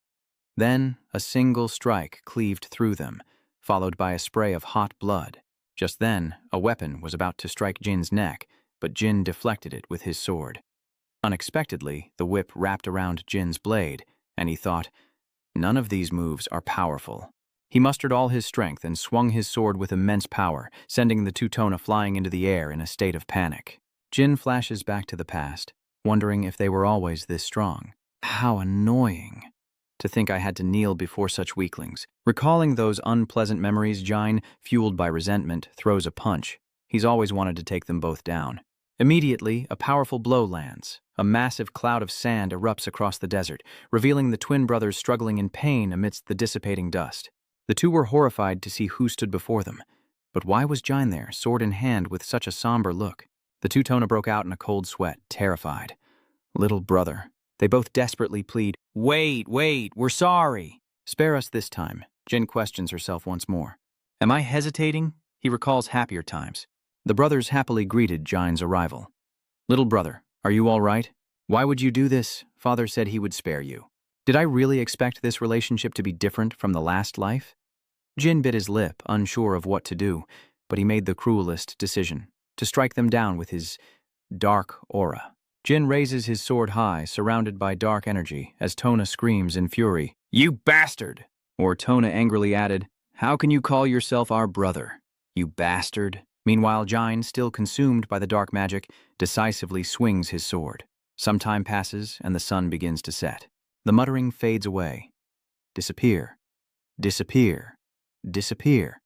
Then, a single strike cleaved through them, followed by a spray of hot blood. Just then, a weapon was about to strike Jin's neck, but Jin deflected it with his sword. Unexpectedly, the whip wrapped around Jin's blade, and he thought, none of these moves are powerful. He mustered all his strength and swung his sword with immense power, sending the 2 Tona flying into the air in a state of panic. Jin flashes back to the past, wondering if they were always this strong. How annoying. To think I had to kneel before such weaklings. Recalling those unpleasant memories, Jin, fueled by resentment, throws a punch. He's always wanted to take them both down. Immediately, a powerful blow lands. A massive cloud of sand erupts across the desert, revealing the twin brothers struggling in pain amidst the dissipating dust. The 2 were horrified to see who stood before them. But why was Jin there, sword in hand, with such a somber look? The 2 Tona broke out in a cold sweat, terrified. "Little brother." They both desperately plead, Wait, we're sorry." "Spare us this time." Jin questions herself once more. "Am I hesitating?" He recalls happier times. The brothers happily greeted Jin's arrival. "Little brother, are you all right? Why would you do this? Father said he would spare you." Did I really expect this relationship to be different from the last life? Jin bit his lip, unsure of what to do, but he made the cruelest decision, to strike them down with his dark aura. Jin raises his sword high, surrounded by dark energy, as Tona screams in fury, "You bastard!" Or Tona angrily added, "How can you call yourself our brother, you bastard?" Meanwhile, Jin, still consumed by the dark magic, decisively swings his sword. Some time passes, and the sun begins to set. The muttering fades away. Disappear. Disappear. Disappear.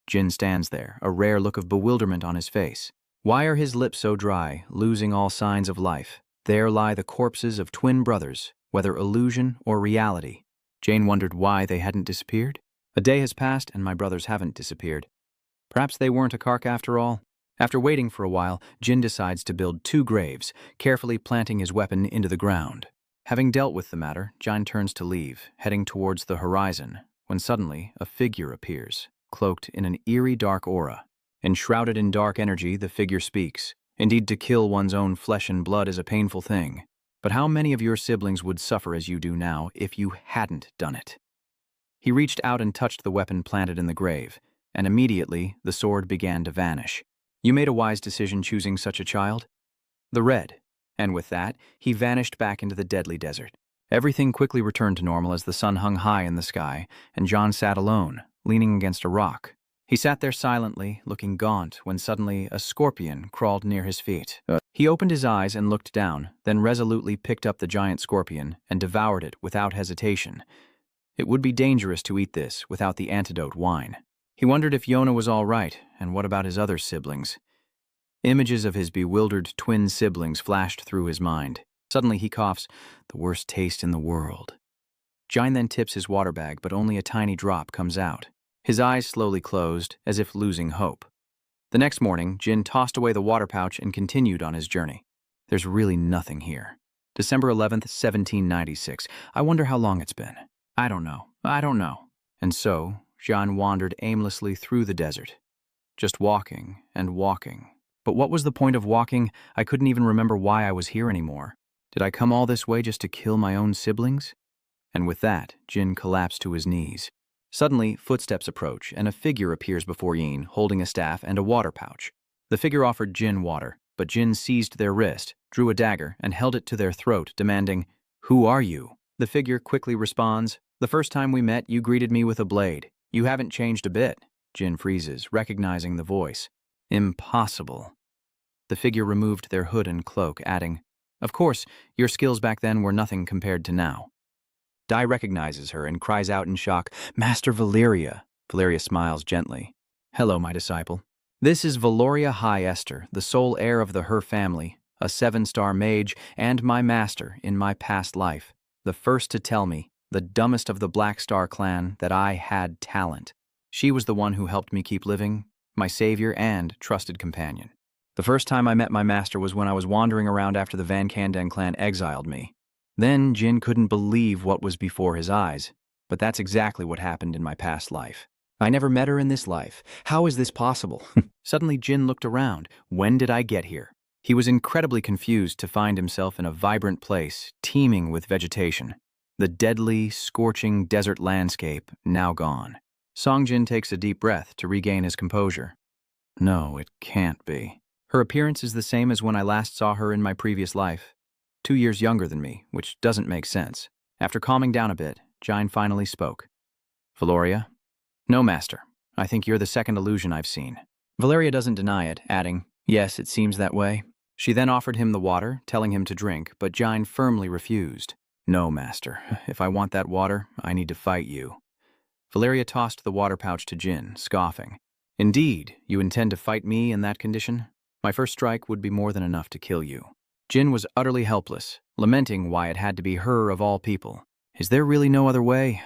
Jin stands there, a rare look of bewilderment on his face. Why are his lips so dry, losing all signs of life? There lie the corpses of twin brothers, whether illusion or reality. Jane wondered why they hadn't disappeared. A day has passed and my brothers haven't disappeared. Perhaps they weren't a Kark after all. After waiting for a while, Jin decides to build 2 graves, carefully planting his weapon into the ground. Having dealt with the matter, Jin turns to leave, heading towards the horizon, when suddenly a figure appears, cloaked in an eerie dark aura. Enshrouded in dark energy, the figure speaks. Indeed, to kill one's own flesh and blood is a painful thing. But how many of your siblings would suffer as you do now if you hadn't done it? He reached out and touched the weapon planted in the grave, and immediately the sword began to vanish. You made a wise decision choosing such a child. The red. And with that, he vanished back into the deadly desert. Everything quickly returned to normal as the sun hung high in the sky, and John sat alone, leaning against a rock. He sat there silently, looking gaunt, when suddenly a scorpion crawled near his feet. He opened his eyes and looked down, then resolutely picked up the giant scorpion and devoured it without hesitation. It would be dangerous to eat this without the antidote wine. He wondered if Yona was all right, and what about his other siblings? Images of his bewildered twin siblings flashed through his mind. Suddenly he coughs, the worst taste in the world. Jin then tips his water bag, but only a tiny drop comes out. His eyes slowly closed, as if losing hope. The next morning, Jin tossed away the water pouch and continued on his journey. There's really nothing here. December 11th, 1796. I wonder how long it's been. I don't know. And so, Jin wandered aimlessly through the desert. Just walking and walking. But what was the point of walking? I couldn't even remember why I was here anymore. Did I come all this way just to kill my own siblings? And with that, Jin collapsed to his knees. Suddenly, footsteps approach, and a figure appears before Yin, holding a staff and a water pouch. The figure offered Jin water, but Jin seized their wrist, drew a dagger, and held it to their throat, demanding, "Who are you?" The figure quickly responds, "The first time we met, you greeted me with a blade. You haven't changed a bit." Jin freezes, recognizing the voice. Impossible. The figure removed their hood and cloak, adding, "Of course, your skills back then were nothing compared to now." Dai recognizes her and cries out in shock, "Master Valeria." Valeria smiles gently. "Hello, my disciple. This is Valoria High Esther, the sole heir of the Her family, a 7-star mage, and my master in my past life. The first to tell me, the dumbest of the Black Star clan, that I had talent. She was the one who helped me keep living, my savior and trusted companion. The first time I met my master was when I was wandering around after the Van Kanden clan exiled me. Then Jin couldn't believe what was before his eyes, but that's exactly what happened in my past life. I never met her in this life. How is this possible?" Suddenly Jin looked around. When did I get here? He was incredibly confused to find himself in a vibrant place, teeming with vegetation. The deadly, scorching desert landscape now gone. Songjin takes a deep breath to regain his composure. No, it can't be. Her appearance is the same as when I last saw her in my previous life. 2 years younger than me, which doesn't make sense. After calming down a bit, Jin finally spoke. "Valoria?" "No, master. I think you're the second illusion I've seen." Valeria doesn't deny it, adding, "Yes, it seems that way." She then offered him the water, telling him to drink, but Jin firmly refused. "No, master. If I want that water, I need to fight you." Valeria tossed the water pouch to Jin, scoffing. "Indeed, you intend to fight me in that condition? My first strike would be more than enough to kill you." Jin was utterly helpless, lamenting why it had to be her of all people. "Is there really no other way?"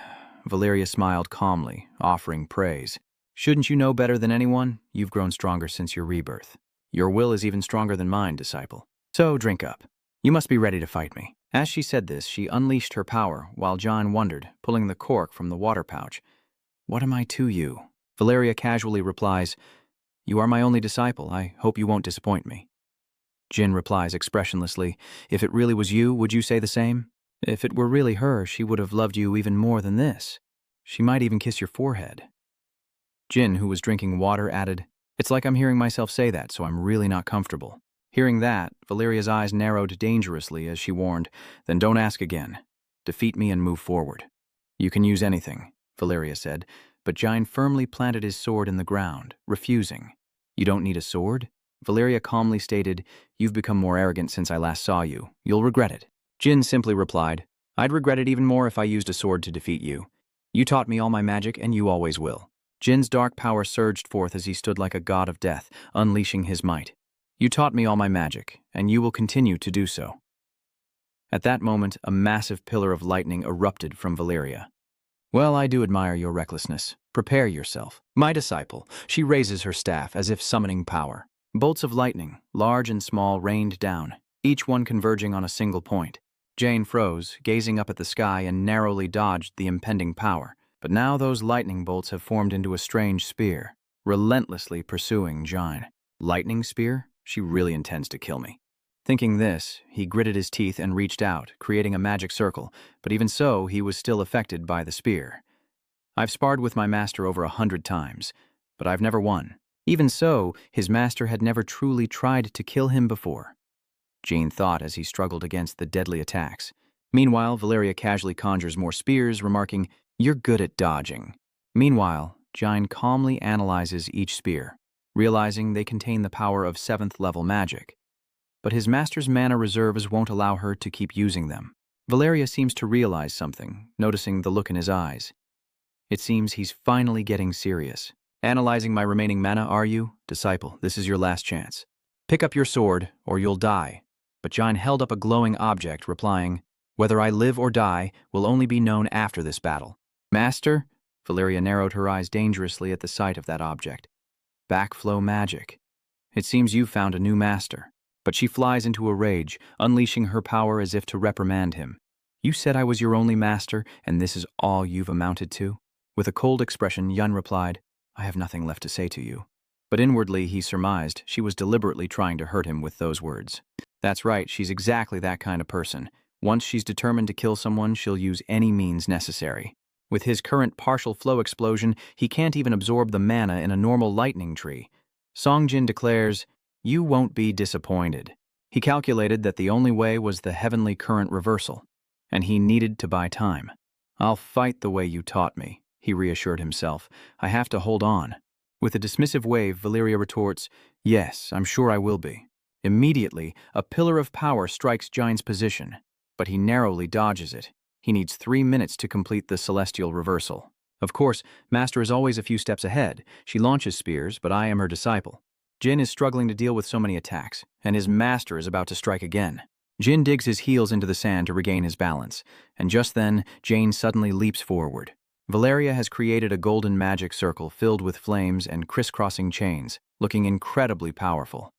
Valeria smiled calmly, offering praise. "Shouldn't you know better than anyone? You've grown stronger since your rebirth. Your will is even stronger than mine, disciple. So drink up. You must be ready to fight me." As she said this, she unleashed her power, while Jin wondered, pulling the cork from the water pouch. "What am I to you?" Valeria casually replies, "You are my only disciple. I hope you won't disappoint me." Jin replies expressionlessly, "If it really was you, would you say the same? If it were really her, she would have loved you even more than this. She might even kiss your forehead." Jin, who was drinking water, added, "It's like I'm hearing myself say that, so I'm really not comfortable." Hearing that, Valeria's eyes narrowed dangerously as she warned, "Then don't ask again. Defeat me and move forward." "You can use anything," Valeria said, but Jin firmly planted his sword in the ground, refusing. "You don't need a sword?" Valeria calmly stated, "You've become more arrogant since I last saw you. You'll regret it." Jin simply replied, "I'd regret it even more if I used a sword to defeat you. You taught me all my magic, and you always will." Jin's dark power surged forth as he stood like a god of death, unleashing his might. You taught me all my magic, and you will continue to do so. At that moment, a massive pillar of lightning erupted from Valeria. Well, I do admire your recklessness. Prepare yourself. My disciple, she raises her staff as if summoning power. Bolts of lightning, large and small, rained down, each one converging on a single point. Jane froze, gazing up at the sky, and narrowly dodged the impending power. But now those lightning bolts have formed into a strange spear, relentlessly pursuing Jane. Lightning spear? She really intends to kill me. Thinking this, he gritted his teeth and reached out, creating a magic circle, but even so, he was still affected by the spear. I've sparred with my master over 100 times, but I've never won. Even so, his master had never truly tried to kill him before. Jane thought as he struggled against the deadly attacks. Meanwhile, Valeria casually conjures more spears, remarking, "You're good at dodging." Meanwhile, Jane calmly analyzes each spear, realizing they contain the power of 7th-level magic. But his master's mana reserves won't allow her to keep using them. Valeria seems to realize something, noticing the look in his eyes. It seems he's finally getting serious. Analyzing my remaining mana, are you? Disciple, this is your last chance. Pick up your sword, or you'll die. But Jane held up a glowing object, replying, "Whether I live or die will only be known after this battle." Master? Valeria narrowed her eyes dangerously at the sight of that object. Backflow magic. It seems you've found a new master. But she flies into a rage, unleashing her power as if to reprimand him. You said I was your only master, and this is all you've amounted to? With a cold expression, Yun replied, I have nothing left to say to you. But inwardly he surmised she was deliberately trying to hurt him with those words. That's right, she's exactly that kind of person. Once she's determined to kill someone, she'll use any means necessary. With his current partial flow explosion, he can't even absorb the mana in a normal lightning tree. Songjin declares, you won't be disappointed. He calculated that the only way was the heavenly current reversal, and he needed to buy time. I'll fight the way you taught me, he reassured himself. I have to hold on. With a dismissive wave, Valeria retorts, yes, I'm sure I will be. Immediately, a pillar of power strikes Jane's position, but he narrowly dodges it. He needs 3 minutes to complete the celestial reversal. Of course, Master is always a few steps ahead. She launches spears, but I am her disciple. Jin is struggling to deal with so many attacks, and his master is about to strike again. Jin digs his heels into the sand to regain his balance, and just then, Jane suddenly leaps forward. Valeria has created a golden magic circle filled with flames and crisscrossing chains, looking incredibly powerful.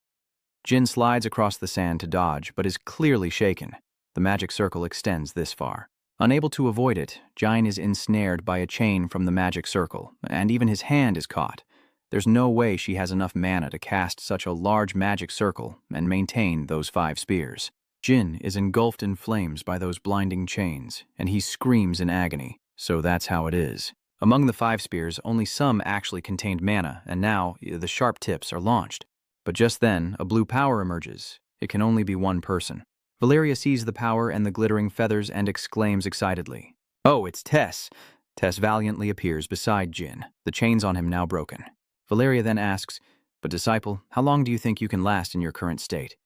Jin slides across the sand to dodge, but is clearly shaken. The magic circle extends this far. Unable to avoid it, Jane is ensnared by a chain from the magic circle, and even his hand is caught. There's no way she has enough mana to cast such a large magic circle and maintain those 5 spears. Jin is engulfed in flames by those blinding chains, and he screams in agony. So that's how it is. Among the 5 spears, only some actually contained mana, and now the sharp tips are launched. But just then, a blue power emerges. It can only be one person. Valeria sees the power and the glittering feathers and exclaims excitedly, "Oh, it's Tess!" Tess valiantly appears beside Jin, the chains on him now broken. Valeria then asks, but disciple, how long do you think you can last in your current state?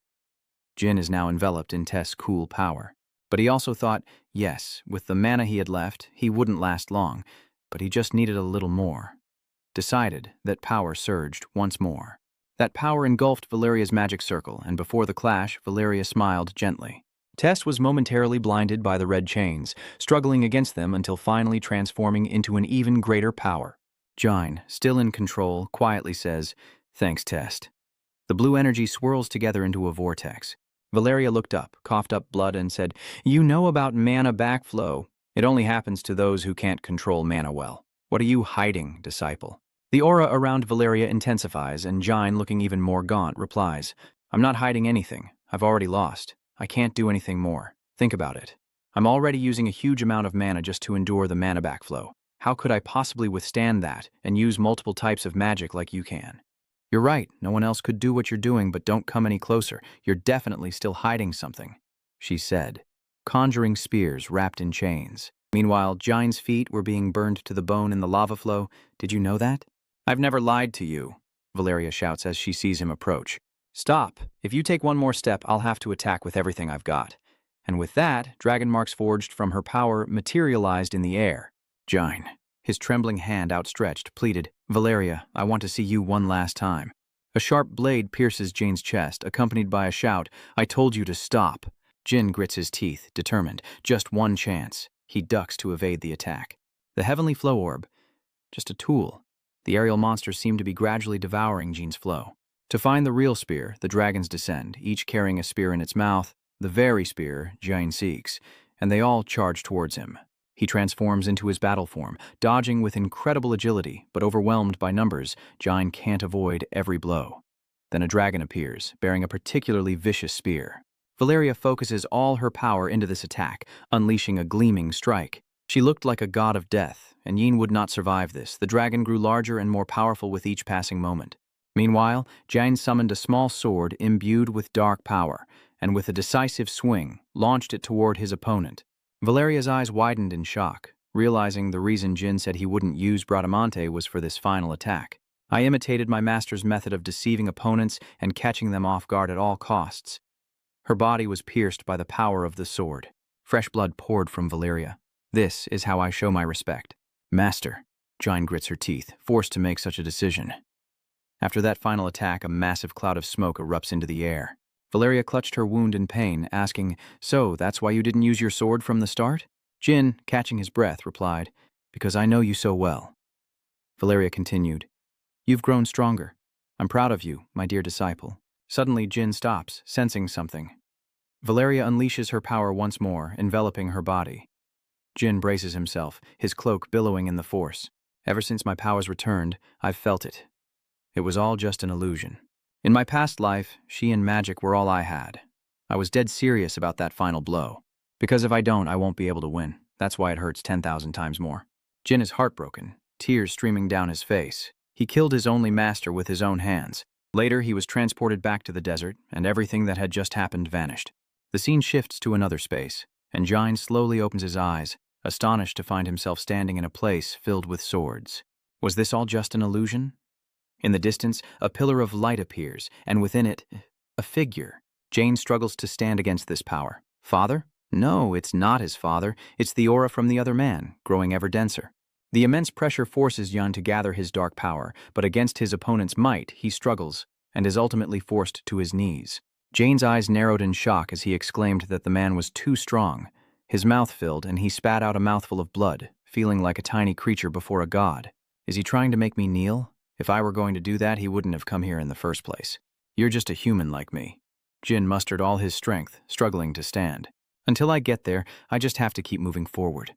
Jin is now enveloped in Tess' cool power. But he also thought, yes, with the mana he had left, he wouldn't last long, but he just needed a little more. Decided, that power surged once more. That power engulfed Valeria's magic circle, and before the clash, Valeria smiled gently. Tess was momentarily blinded by the red chains, struggling against them until finally transforming into an even greater power. Jane, still in control, quietly says, "Thanks, Tess." The blue energy swirls together into a vortex. Valeria looked up, coughed up blood, and said, "You know about mana backflow. It only happens to those who can't control mana well. What are you hiding, disciple?" The aura around Valeria intensifies, and Jane, looking even more gaunt, replies, "I'm not hiding anything. I've already lost. I can't do anything more. Think about it. I'm already using a huge amount of mana just to endure the mana backflow. How could I possibly withstand that and use multiple types of magic like you can? You're right, no one else could do what you're doing, but don't come any closer. You're definitely still hiding something," she said, conjuring spears wrapped in chains. Meanwhile, Jane's feet were being burned to the bone in the lava flow. "Did you know that?" "I've never lied to you," Valeria shouts as she sees him approach. "Stop. If you take one more step, I'll have to attack with everything I've got." And with that, dragon marks forged from her power materialized in the air. "Jane, his trembling hand outstretched, pleaded, "Valeria, I want to see you one last time." A sharp blade pierces Jane's chest, accompanied by a shout, "I told you to stop." Jin grits his teeth, determined. Just one chance. He ducks to evade the attack. The heavenly flow orb. Just a tool. The aerial monsters seem to be gradually devouring Jin's flow. To find the real spear, the dragons descend, each carrying a spear in its mouth, the very spear Jin seeks, and they all charge towards him. He transforms into his battle form, dodging with incredible agility, but overwhelmed by numbers, Jin can't avoid every blow. Then a dragon appears, bearing a particularly vicious spear. Valeria focuses all her power into this attack, unleashing a gleaming strike. She looked like a god of death, and Yin would not survive this. The dragon grew larger and more powerful with each passing moment. Meanwhile, Jin summoned a small sword imbued with dark power, and with a decisive swing, launched it toward his opponent. Valeria's eyes widened in shock, realizing the reason Jin said he wouldn't use Bradamante was for this final attack. "I imitated my master's method of deceiving opponents and catching them off guard at all costs." Her body was pierced by the power of the sword. Fresh blood poured from Valeria. "This is how I show my respect." "Master," Jin grits her teeth, forced to make such a decision. After that final attack, a massive cloud of smoke erupts into the air. Valeria clutched her wound in pain, asking, "So, that's why you didn't use your sword from the start?" Jin, catching his breath, replied, "Because I know you so well." Valeria continued, "You've grown stronger. I'm proud of you, my dear disciple." Suddenly, Jin stops, sensing something. Valeria unleashes her power once more, enveloping her body. Jin braces himself, his cloak billowing in the force. "Ever since my powers returned, I've felt it. It was all just an illusion. In my past life, she and magic were all I had. I was dead serious about that final blow. Because if I don't, I won't be able to win. That's why it hurts 10,000 times more." Jin is heartbroken, tears streaming down his face. He killed his only master with his own hands. Later, he was transported back to the desert, and everything that had just happened vanished. The scene shifts to another space, and Jin slowly opens his eyes, astonished to find himself standing in a place filled with swords. Was this all just an illusion? In the distance, a pillar of light appears, and within it, a figure. Jin struggles to stand against this power. Father? No, it's not his father. It's the aura from the other man, growing ever denser. The immense pressure forces Jin to gather his dark power, but against his opponent's might, he struggles, and is ultimately forced to his knees. Jin's eyes narrowed in shock as he exclaimed that the man was too strong. His mouth filled, and he spat out a mouthful of blood, feeling like a tiny creature before a god. "Is he trying to make me kneel? If I were going to do that, he wouldn't have come here in the first place. You're just a human like me." Jin mustered all his strength, struggling to stand. "Until I get there, I just have to keep moving forward."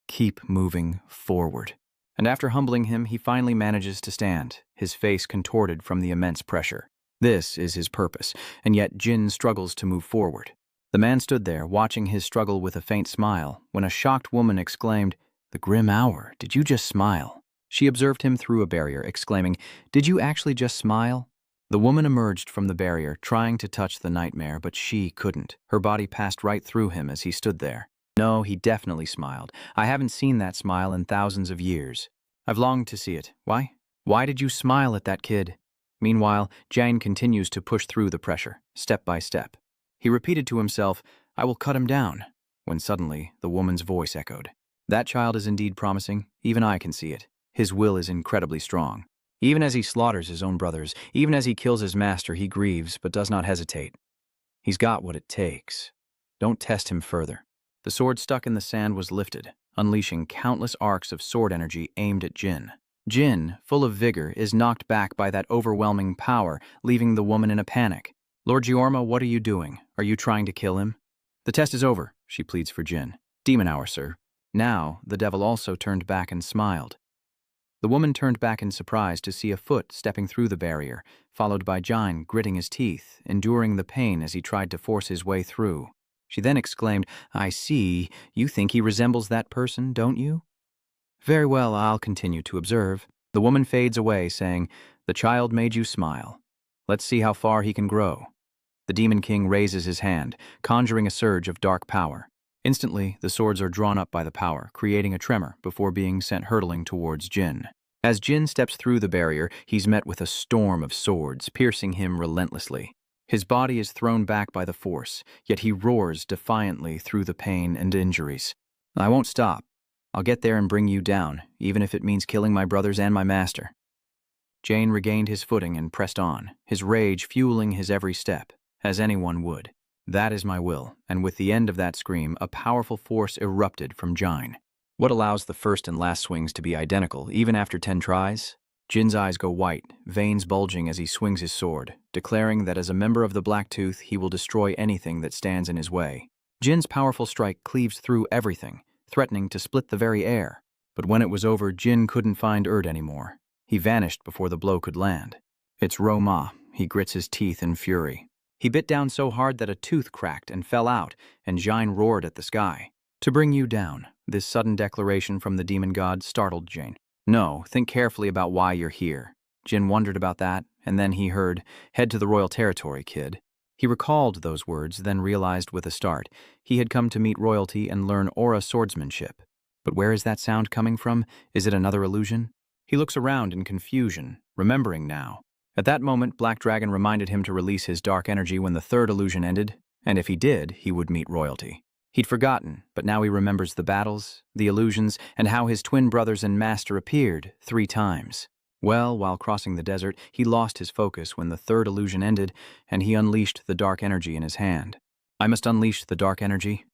Keep moving forward. And after humbling him, he finally manages to stand, his face contorted from the immense pressure. This is his purpose, and yet Jin struggles to move forward. The man stood there, watching his struggle with a faint smile, when a shocked woman exclaimed, "The grim hour, did you just smile?" She observed him through a barrier, exclaiming, "Did you actually just smile?" The woman emerged from the barrier, trying to touch the nightmare, but she couldn't. Her body passed right through him as he stood there. No, he definitely smiled. I haven't seen that smile in thousands of years. I've longed to see it. Why? Why did you smile at that kid? Meanwhile, Jin continues to push through the pressure, step by step. He repeated to himself, "I will cut him down," when suddenly the woman's voice echoed. "That child is indeed promising. Even I can see it. His will is incredibly strong. Even as he slaughters his own brothers, even as he kills his master, he grieves, but does not hesitate. He's got what it takes. Don't test him further." The sword stuck in the sand was lifted, unleashing countless arcs of sword energy aimed at Jin. Jin, full of vigor, is knocked back by that overwhelming power, leaving the woman in a panic. "Lord Giorma, what are you doing? Are you trying to kill him?" "The test is over," she pleads for Jin. "Demon hour, sir." Now, the devil also turned back and smiled. The woman turned back in surprise to see a foot stepping through the barrier, followed by Jin gritting his teeth, enduring the pain as he tried to force his way through. She then exclaimed, "I see. You think he resembles that person, don't you? Very well, I'll continue to observe." The woman fades away, saying, "The child made you smile. Let's see how far he can grow." The Demon King raises his hand, conjuring a surge of dark power. Instantly, the swords are drawn up by the power, creating a tremor before being sent hurtling towards Jin. As Jin steps through the barrier, he's met with a storm of swords, piercing him relentlessly. His body is thrown back by the force, yet he roars defiantly through the pain and injuries. "I won't stop. I'll get there and bring you down, even if it means killing my brothers and my master. Jane regained his footing and pressed on, his rage fueling his every step, as anyone would. That is my will, and with the end of that scream, a powerful force erupted from Jine. What allows the first and last swings to be identical, even after 10 tries? Jin's eyes go white, veins bulging as he swings his sword, declaring that as a member of the Blacktooth, he will destroy anything that stands in his way. Jin's powerful strike cleaves through everything, threatening to split the very air. But when it was over, Jin couldn't find Erd anymore. He vanished before the blow could land. It's Roma. He grits his teeth in fury. He bit down so hard that a tooth cracked and fell out, and Jine roared at the sky. To bring you down, this sudden declaration from the demon god startled Jane. No, think carefully about why you're here. Jin wondered about that, and then he heard, head to the royal territory, kid. He recalled those words, then realized with a start, he had come to meet royalty and learn aura swordsmanship. But where is that sound coming from? Is it another illusion? He looks around in confusion, remembering now. At that moment, Black Dragon reminded him to release his dark energy when the third illusion ended, and if he did, he would meet royalty. He'd forgotten, but now he remembers the battles, the illusions, and how his twin brothers and master appeared 3 times. Well, while crossing the desert, he lost his focus when the third illusion ended, and he unleashed the dark energy in his hand. I must unleash the dark energy.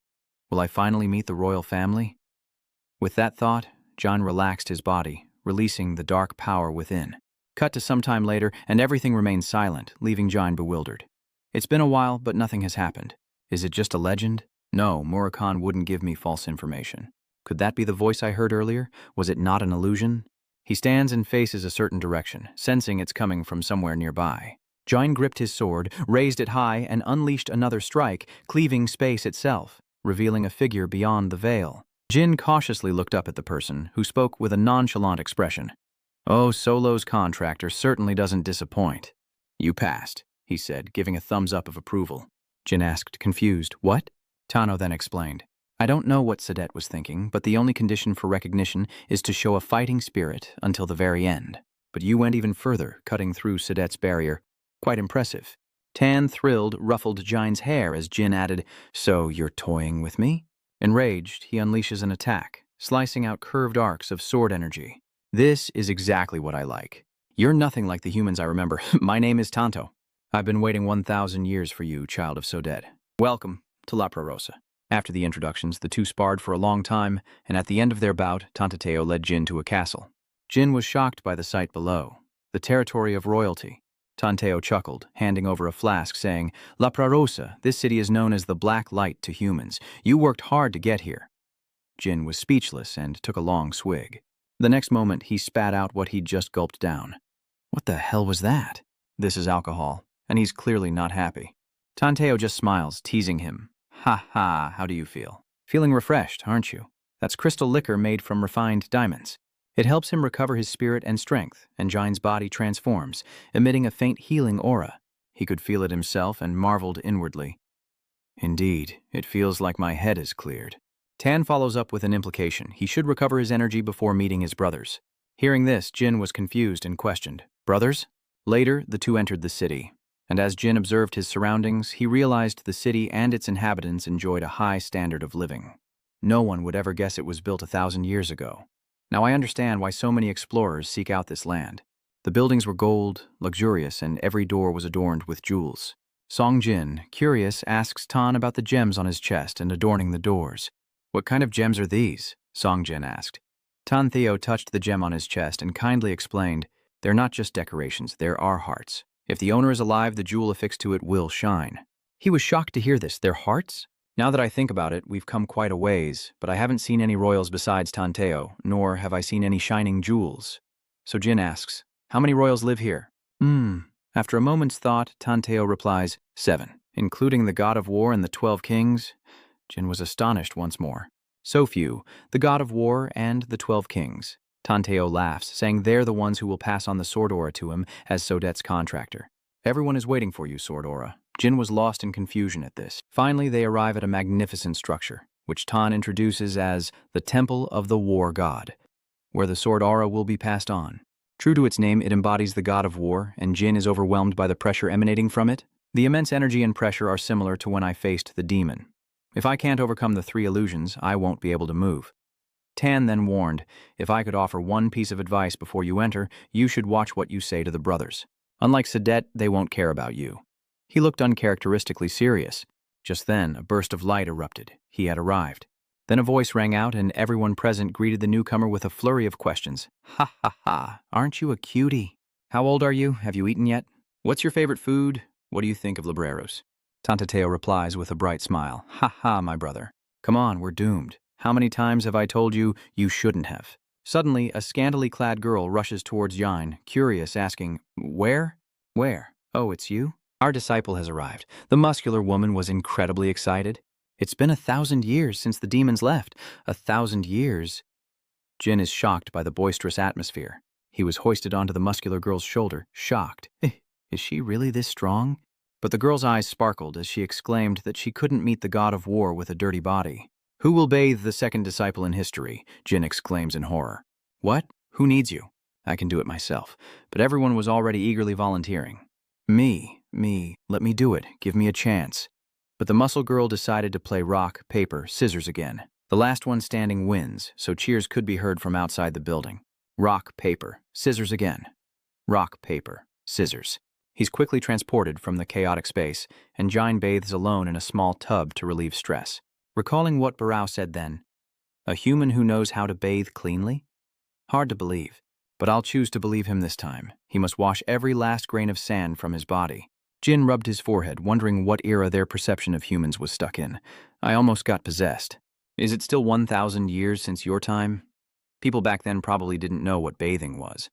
Will I finally meet the royal family? With that thought, John relaxed his body, releasing the dark power within. Cut to some time later, and everything remains silent, leaving John bewildered. It's been a while, but nothing has happened. Is it just a legend? No, Murakhan wouldn't give me false information. Could that be the voice I heard earlier? Was it not an illusion? He stands and faces a certain direction, sensing it's coming from somewhere nearby. Jine gripped his sword, raised it high, and unleashed another strike, cleaving space itself, revealing a figure beyond the veil. Jin cautiously looked up at the person, who spoke with a nonchalant expression. Oh, Solo's contractor certainly doesn't disappoint. You passed, he said, giving a thumbs up of approval. Jin asked, confused, what? Tano then explained. I don't know what Cadet was thinking, but the only condition for recognition is to show a fighting spirit until the very end. But you went even further, cutting through Cadet's barrier. Quite impressive. Tan thrilled, ruffled Jine's hair as Jin added, so you're toying with me? Enraged, he unleashes an attack, slicing out curved arcs of sword energy. This is exactly what I like. You're nothing like the humans I remember. My name is Tanto. I've been waiting 1,000 years for you, child of Sodet. Welcome to La Prarosa. After the introductions, the two sparred for a long time, and at the end of their bout, Tantateo led Jin to a castle. Jin was shocked by the sight below, the territory of royalty. Tanteo chuckled, handing over a flask, saying, La Prarosa, this city is known as the Black Light to humans. You worked hard to get here. Jin was speechless and took a long swig. The next moment, he spat out what he'd just gulped down. What the hell was that? This is alcohol, and he's clearly not happy. Tanteo just smiles, teasing him. Ha ha, how do you feel? Feeling refreshed, aren't you? That's crystal liquor made from refined diamonds. It helps him recover his spirit and strength, and Jine's body transforms, emitting a faint healing aura. He could feel it himself and marveled inwardly. Indeed, it feels like my head is cleared. Tan follows up with an implication. He should recover his energy before meeting his brothers. Hearing this, Jin was confused and questioned. Brothers? Later, the two entered the city, and as Jin observed his surroundings, he realized the city and its inhabitants enjoyed a high standard of living. No one would ever guess it was built 1,000 years ago. Now I understand why so many explorers seek out this land. The buildings were gold, luxurious, and every door was adorned with jewels. Song Jin, curious, asks Tan about the gems on his chest and adorning the doors. What kind of gems are these? Song Jin asked. Tan Theo touched the gem on his chest and kindly explained, they're not just decorations, they're our hearts. If the owner is alive, the jewel affixed to it will shine. He was shocked to hear this. Their hearts? Now that I think about it, we've come quite a ways, but I haven't seen any royals besides Tanteo, nor have I seen any shining jewels. So Jin asks, how many royals live here? After a moment's thought, Tanteo replies, 7, including the god of war and the 12 kings. Jin was astonished once more. So few, the god of war and the 12 kings. Tanteo laughs, saying they're the ones who will pass on the sword aura to him as Sodet's contractor. Everyone is waiting for you, sword aura. Jin was lost in confusion at this. Finally, they arrive at a magnificent structure, which Tan introduces as the Temple of the War God, where the sword aura will be passed on. True to its name, it embodies the god of war, and Jin is overwhelmed by the pressure emanating from it. The immense energy and pressure are similar to when I faced the demon. If I can't overcome the 3 illusions, I won't be able to move. Tan then warned, "If I could offer one piece of advice before you enter, you should watch what you say to the brothers. Unlike Cadet, they won't care about you." He looked uncharacteristically serious. Just then, a burst of light erupted. He had arrived. Then a voice rang out, and everyone present greeted the newcomer with a flurry of questions. "Ha ha ha, aren't you a cutie? How old are you? Have you eaten yet? What's your favorite food? What do you think of libreros?" Tantateo replies with a bright smile. "Ha ha, my brother. Come on, we're doomed. How many times have I told you you shouldn't have?" Suddenly, a scantily clad girl rushes towards Jain, curious, asking, "Where? Where? Oh, it's you? Our disciple has arrived." The muscular woman was incredibly excited. "It's been 1,000 years since the demons left. 1,000 years." Jin is shocked by the boisterous atmosphere. He was hoisted onto the muscular girl's shoulder, shocked. Is she really this strong? But the girl's eyes sparkled as she exclaimed that she couldn't meet the god of war with a dirty body. "Who will bathe the second disciple in history?" Jin exclaims in horror. "What? Who needs you? I can do it myself." But everyone was already eagerly volunteering. Me, let me do it. Give me a chance." But the muscle girl decided to play rock, paper, scissors again. The last one standing wins, so cheers could be heard from outside the building. Rock, paper, scissors again. Rock, paper, scissors. He's quickly transported from the chaotic space, and Jain bathes alone in a small tub to relieve stress. Recalling what Barao said then, "A human who knows how to bathe cleanly?" Hard to believe, but I'll choose to believe him this time. He must wash every last grain of sand from his body. Jin rubbed his forehead, wondering what era their perception of humans was stuck in. "I almost got possessed. Is it still 1,000 years since your time?" People back then probably didn't know what bathing was.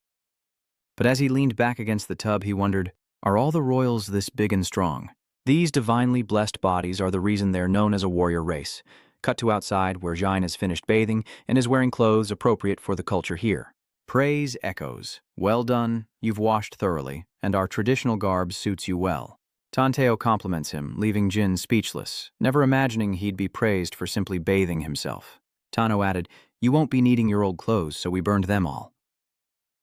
But as he leaned back against the tub, he wondered, are all the royals this big and strong? These divinely blessed bodies are the reason they're known as a warrior race. Cut to outside, where Jain has finished bathing and is wearing clothes appropriate for the culture here. Praise echoes. "Well done, you've washed thoroughly, and our traditional garb suits you well." Tanteo compliments him, leaving Jin speechless, never imagining he'd be praised for simply bathing himself. Tano added, "You won't be needing your old clothes, so we burned them all."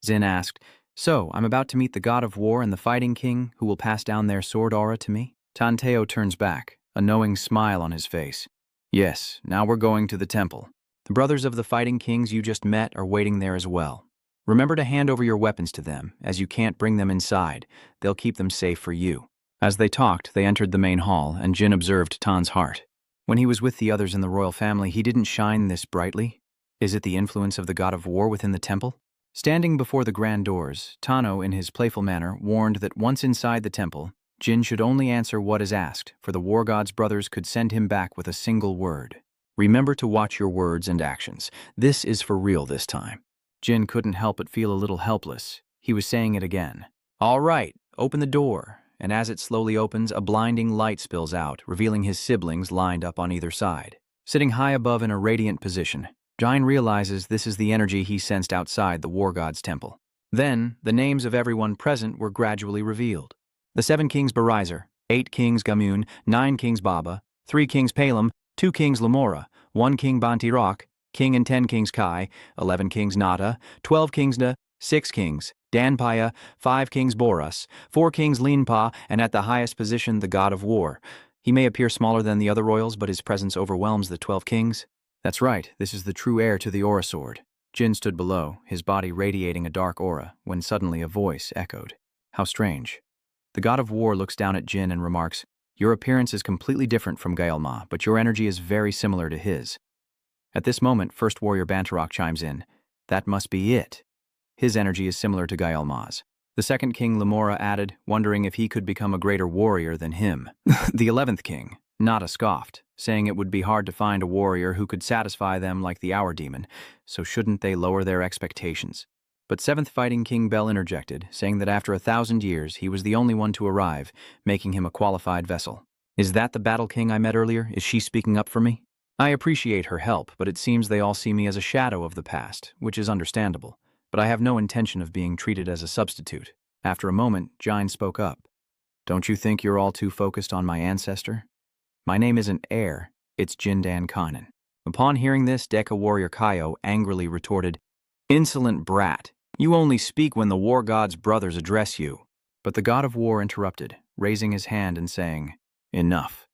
Zin asked, "So, I'm about to meet the god of war and the fighting king, who will pass down their sword aura to me?" Tanteo turns back, a knowing smile on his face. "Yes, now we're going to the temple. The brothers of the fighting kings you just met are waiting there as well. Remember to hand over your weapons to them, as you can't bring them inside. They'll keep them safe for you." As they talked, they entered the main hall, and Jin observed Tan's heart. When he was with the others in the royal family, he didn't shine this brightly. Is it the influence of the god of war within the temple? Standing before the grand doors, Tano, in his playful manner, warned that once inside the temple, Jin should only answer what is asked, for the war god's brothers could send him back with a single word. "Remember to watch your words and actions. This is for real this time." Jin couldn't help but feel a little helpless. He was saying it again. "All right, open the door." And as it slowly opens, a blinding light spills out, revealing his siblings lined up on either side. Sitting high above in a radiant position, Jain realizes this is the energy he sensed outside the war god's temple. Then, the names of everyone present were gradually revealed. The 7 kings Barizer, 8 kings Gamun, 9 kings Baba, 3 kings Palem, 2 kings Lamora, 1 king Banti Rock, king and 10 kings Kai, 11 kings Nada, 12 kings Na, 6 kings Danpaya, 5 kings Boras, 4 kings Linpa, and at the highest position, the god of war. He may appear smaller than the other royals, but his presence overwhelms the 12 kings. That's right, this is the true heir to the aura sword. Jin stood below, his body radiating a dark aura, when suddenly a voice echoed. How strange. The god of war looks down at Jin and remarks, "Your appearance is completely different from Gaelma, but your energy is very similar to his." At this moment, First Warrior Bantarok chimes in. "That must be it. His energy is similar to Gaelma's." The second king Lamora added, wondering if he could become a greater warrior than him. The 11th king, Nada, scoffed, saying it would be hard to find a warrior who could satisfy them like the Hour Demon, so shouldn't they lower their expectations? But 7th Fighting King Bel interjected, saying that after 1,000 years he was the only one to arrive, making him a qualified vessel. "Is that the Battle King I met earlier? Is she speaking up for me?" I appreciate her help, but it seems they all see me as a shadow of the past, which is understandable. But I have no intention of being treated as a substitute. After a moment, Jain spoke up. "Don't you think you're all too focused on my ancestor? My name isn't Heir, it's Jindan Conin." Upon hearing this, Deka warrior Kaio angrily retorted, "Insolent brat, you only speak when the war god's brothers address you." But the god of war interrupted, raising his hand and saying, "Enough."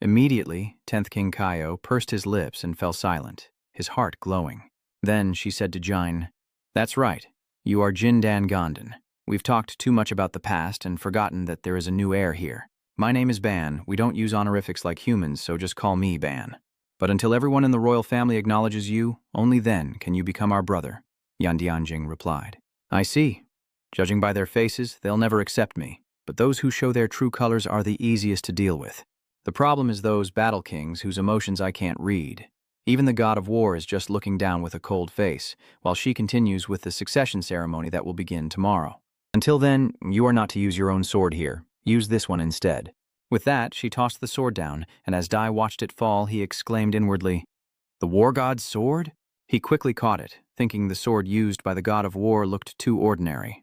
Immediately, 10th King Kaio pursed his lips and fell silent, his heart glowing. Then she said to Jin, "That's right. You are Jin Dan Gondan. We've talked too much about the past and forgotten that there is a new heir here. My name is Ban. We don't use honorifics like humans, so just call me Ban. But until everyone in the royal family acknowledges you, only then can you become our brother," Yan Dianjing replied. "I see. Judging by their faces, they'll never accept me, but those who show their true colors are the easiest to deal with. The problem is those battle kings whose emotions I can't read. Even the god of war is just looking down with a cold face, while she continues with the succession ceremony that will begin tomorrow. Until then, you are not to use your own sword here. Use this one instead." With that, she tossed the sword down, and as Dai watched it fall, he exclaimed inwardly, "The war god's sword?" He quickly caught it, thinking the sword used by the god of war looked too ordinary.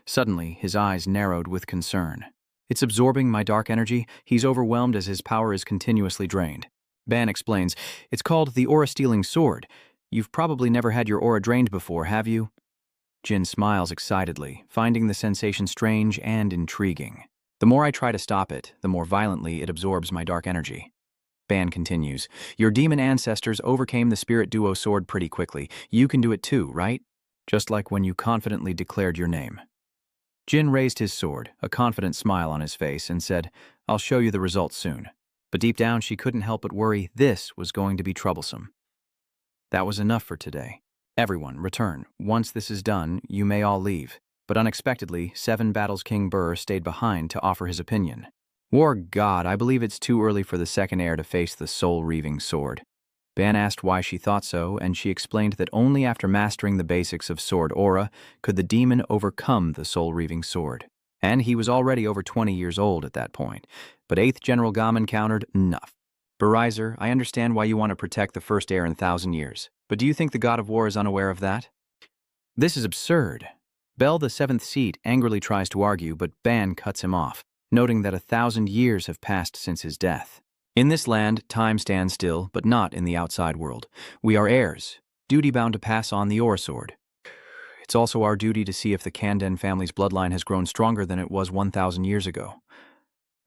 Suddenly, his eyes narrowed with concern. "It's absorbing my dark energy. He's overwhelmed as his power is continuously drained." Ban explains, "It's called the aura-stealing sword. You've probably never had your aura drained before, have you?" Jin smiles excitedly, finding the sensation strange and intriguing. "The more I try to stop it, the more violently it absorbs my dark energy." Ban continues, "Your demon ancestors overcame the spirit duo sword pretty quickly. You can do it too, right? Just like when you confidently declared your name." Jin raised his sword, a confident smile on his face, and said, "I'll show you the results soon." But deep down, she couldn't help but worry this was going to be troublesome. That was enough for today. "Everyone, return. Once this is done, you may all leave." But unexpectedly, 7 Battles King Burr stayed behind to offer his opinion. "War God, I believe it's too early for the second heir to face the soul-reaving sword." Ban asked why she thought so, and she explained that only after mastering the basics of sword aura could the demon overcome the soul-reaving sword. And he was already over 20 years old at that point. But 8th General Gaman countered, "Enough. Berizer, I understand why you want to protect the first heir in 1,000 years, but do you think the god of war is unaware of that?" "This is absurd." Bel, the 7th seat, angrily tries to argue, but Ban cuts him off, noting that 1,000 years have passed since his death. "In this land, time stands still, but not in the outside world. We are heirs, duty-bound to pass on the Aura Sword. It's also our duty to see if the Kanden family's bloodline has grown stronger than it was 1,000 years ago."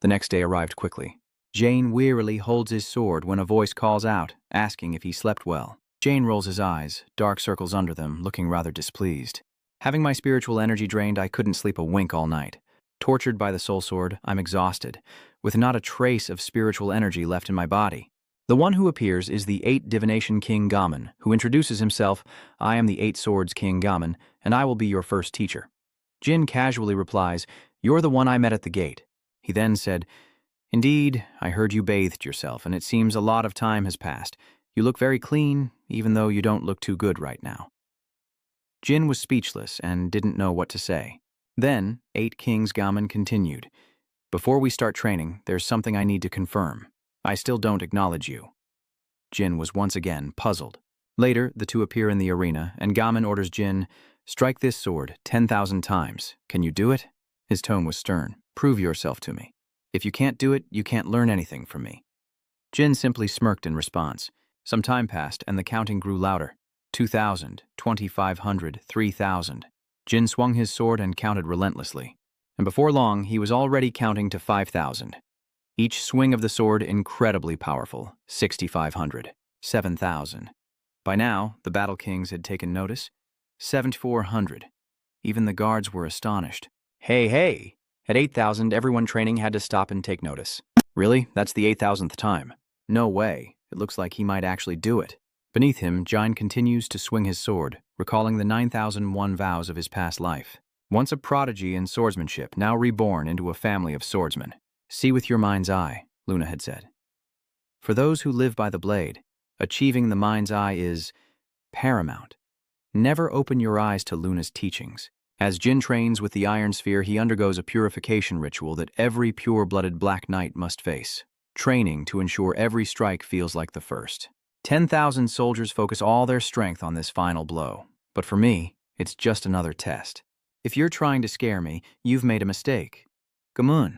The next day arrived quickly. Jane wearily holds his sword when a voice calls out, asking if he slept well. Jane rolls his eyes, dark circles under them, looking rather displeased. "Having my spiritual energy drained, I couldn't sleep a wink all night. Tortured by the soul sword, I'm exhausted, with not a trace of spiritual energy left in my body." The one who appears is the 8 Divination King Gaman, who introduces himself, "I am the 8 Swords King Gaman, and I will be your first teacher." Jin casually replies, "You're the one I met at the gate." He then said, "Indeed, I heard you bathed yourself, and it seems a lot of time has passed. You look very clean, even though you don't look too good right now." Jin was speechless and didn't know what to say. Then, 8 Kings Gaman continued, "Before we start training, there's something I need to confirm. I still don't acknowledge you." Jin was once again puzzled. Later, the two appear in the arena, and Gaman orders Jin, "Strike this sword 10,000 times. Can you do it?" His tone was stern. "Prove yourself to me. If you can't do it, you can't learn anything from me." Jin simply smirked in response. Some time passed, and the counting grew louder. 2,000, 2,500, 3,000. Jin swung his sword and counted relentlessly. And before long, he was already counting to 5,000. Each swing of the sword incredibly powerful. 6,500, 7,000. By now, the Battle Kings had taken notice. 7,400. Even the guards were astonished. Hey! At 8,000, everyone training had to stop and take notice. "Really? That's the 8,000th time." "No way. It looks like he might actually do it." Beneath him, Jin continues to swing his sword, recalling the 9,001 vows of his past life. Once a prodigy in swordsmanship, now reborn into a family of swordsmen. "See with your mind's eye," Luna had said. For those who live by the blade, achieving the mind's eye is paramount. Never open your eyes to Luna's teachings. As Jin trains with the Iron Sphere, he undergoes a purification ritual that every pure-blooded Black Knight must face. Training to ensure every strike feels like the first. 10,000 soldiers focus all their strength on this final blow. But for me, it's just another test. If you're trying to scare me, you've made a mistake. Gamun,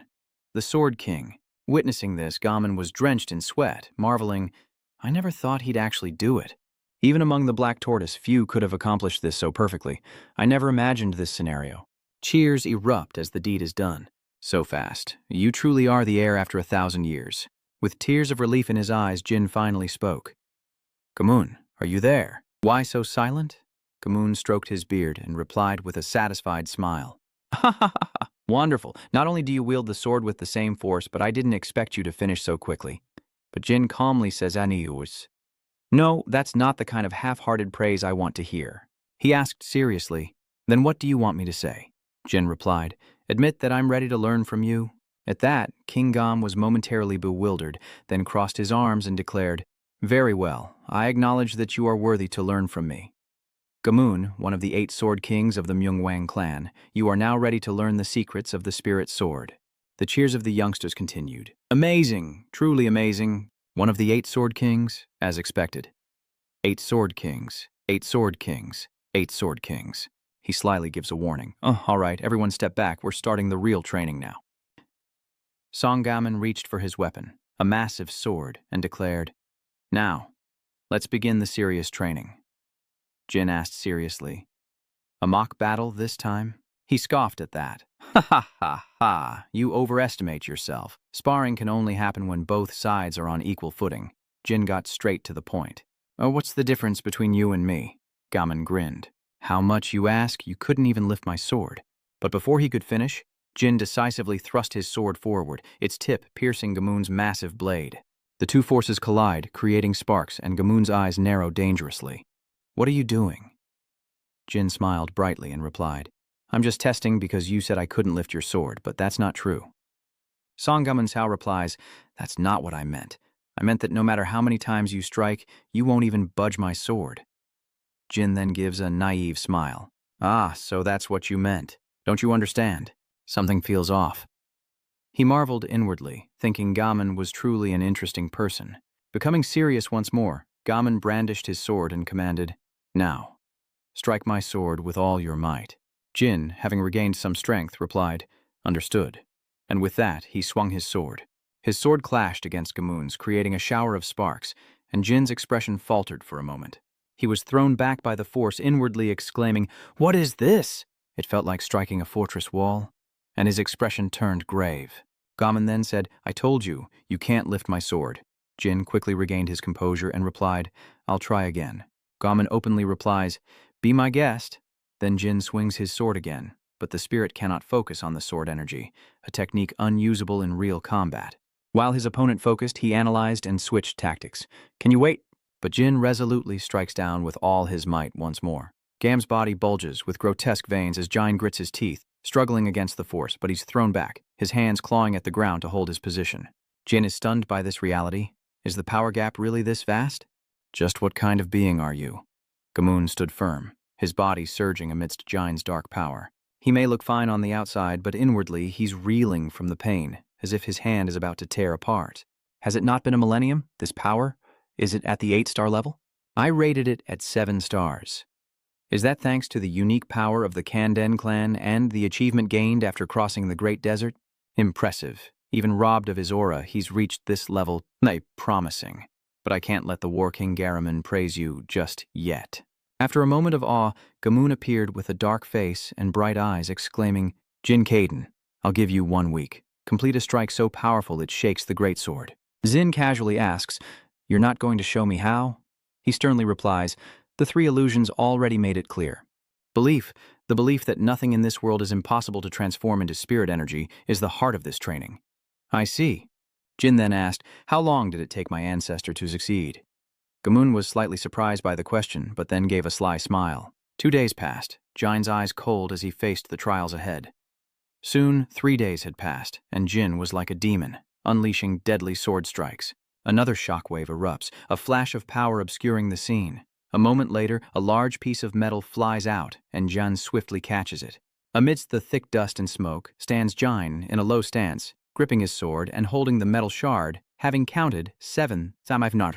the Sword King. Witnessing this, Gaman was drenched in sweat, marveling, "I never thought he'd actually do it." Even among the Black Tortoise, few could have accomplished this so perfectly. "I never imagined this scenario." Cheers erupt as the deed is done. "So fast. You truly are the heir after 1,000 years. With tears of relief in his eyes, Jin finally spoke. "Gamun, Are you there? Why so silent? Gamoon stroked his beard and replied with a satisfied smile. Ha ha ha ha. Wonderful. Not only do you wield the sword with the same force, but I didn't expect you to finish so quickly. But Jin calmly says Anius. No, that's not the kind of half-hearted praise I want to hear. He asked seriously, Then what do you want me to say? Jin replied, Admit that I'm ready to learn from you. At that, King Gam was momentarily bewildered, then crossed his arms and declared, Very well, I acknowledge that you are worthy to learn from me. Gamoon, one of the 8 sword kings of the Myungwang clan, you are now ready to learn the secrets of the spirit sword. The cheers of the youngsters continued. Amazing, truly amazing. One of the 8 sword kings, as expected. 8 sword kings, 8 sword kings, 8 sword kings. He slyly gives a warning. Oh, all right, everyone step back. We're starting the real training now. Songgaman reached for his weapon, a massive sword, and declared, Now, let's begin the serious training. Jin asked seriously, A mock battle this time? He scoffed at that. Ha ha ha ha, you overestimate yourself. Sparring can only happen when both sides are on equal footing. Jin got straight to the point. Oh, what's the difference between you and me? Gammon grinned. How much, you ask? You couldn't even lift my sword. But before he could finish, Jin decisively thrust his sword forward, its tip piercing Gamoon's massive blade. The two forces collide, creating sparks, and Gamoon's eyes narrow dangerously. What are you doing? Jin smiled brightly and replied, I'm just testing because you said I couldn't lift your sword, but that's not true. Songgaman Sao replies, That's not what I meant. I meant that no matter how many times you strike, you won't even budge my sword. Jin then gives a naive smile. Ah, so that's what you meant. Don't you understand? Something feels off. He marveled inwardly, thinking Gammon was truly an interesting person. Becoming serious once more, Gammon brandished his sword and commanded, Now, strike my sword with all your might. Jin, having regained some strength, replied, Understood. And with that, he swung his sword. His sword clashed against Gamoon's, creating a shower of sparks, and Jin's expression faltered for a moment. He was thrown back by the force, inwardly exclaiming, What is this? It felt like striking a fortress wall, and his expression turned grave. Gammon then said, I told you, you can't lift my sword. Jin quickly regained his composure and replied, I'll try again. Gammon openly replies, Be my guest. Then Jin swings his sword again, but the spirit cannot focus on the sword energy, a technique unusable in real combat. While his opponent focused, he analyzed and switched tactics. Can you wait? But Jin resolutely strikes down with all his might once more. Gam's body bulges with grotesque veins as Jin grits his teeth, struggling against the force, but he's thrown back, his hands clawing at the ground to hold his position. Jin is stunned by this reality. Is the power gap really this vast? Just what kind of being are you? Gamoon stood firm, his body surging amidst Jin's dark power. He may look fine on the outside, but inwardly he's reeling from the pain, as if his hand is about to tear apart. Has it not been a millennium, this power? Is it at the 8-star level? I rated it at 7 stars. Is that thanks to the unique power of the Kanden clan and the achievement gained after crossing the Great Desert? Impressive. Even robbed of his aura, he's reached this level, promising. But I can't let the War King Garamon praise you just yet. After a moment of awe, Gamoon appeared with a dark face and bright eyes, exclaiming, Jin Caden, I'll give you 1 week. Complete a strike so powerful it shakes the greatsword. Zin casually asks, You're not going to show me how? He sternly replies, The 3 illusions already made it clear. Belief, the belief that nothing in this world is impossible to transform into spirit energy, is the heart of this training. I see. Jin then asked, How long did it take my ancestor to succeed? Gamoon was slightly surprised by the question, but then gave a sly smile. 2 days passed, Jin's eyes cold as he faced the trials ahead. Soon, 3 days had passed, and Jin was like a demon, unleashing deadly sword strikes. Another shockwave erupts, a flash of power obscuring the scene. A moment later, a large piece of metal flies out, and Jin swiftly catches it. Amidst the thick dust and smoke stands Jin in a low stance, gripping his sword and holding the metal shard, having counted 7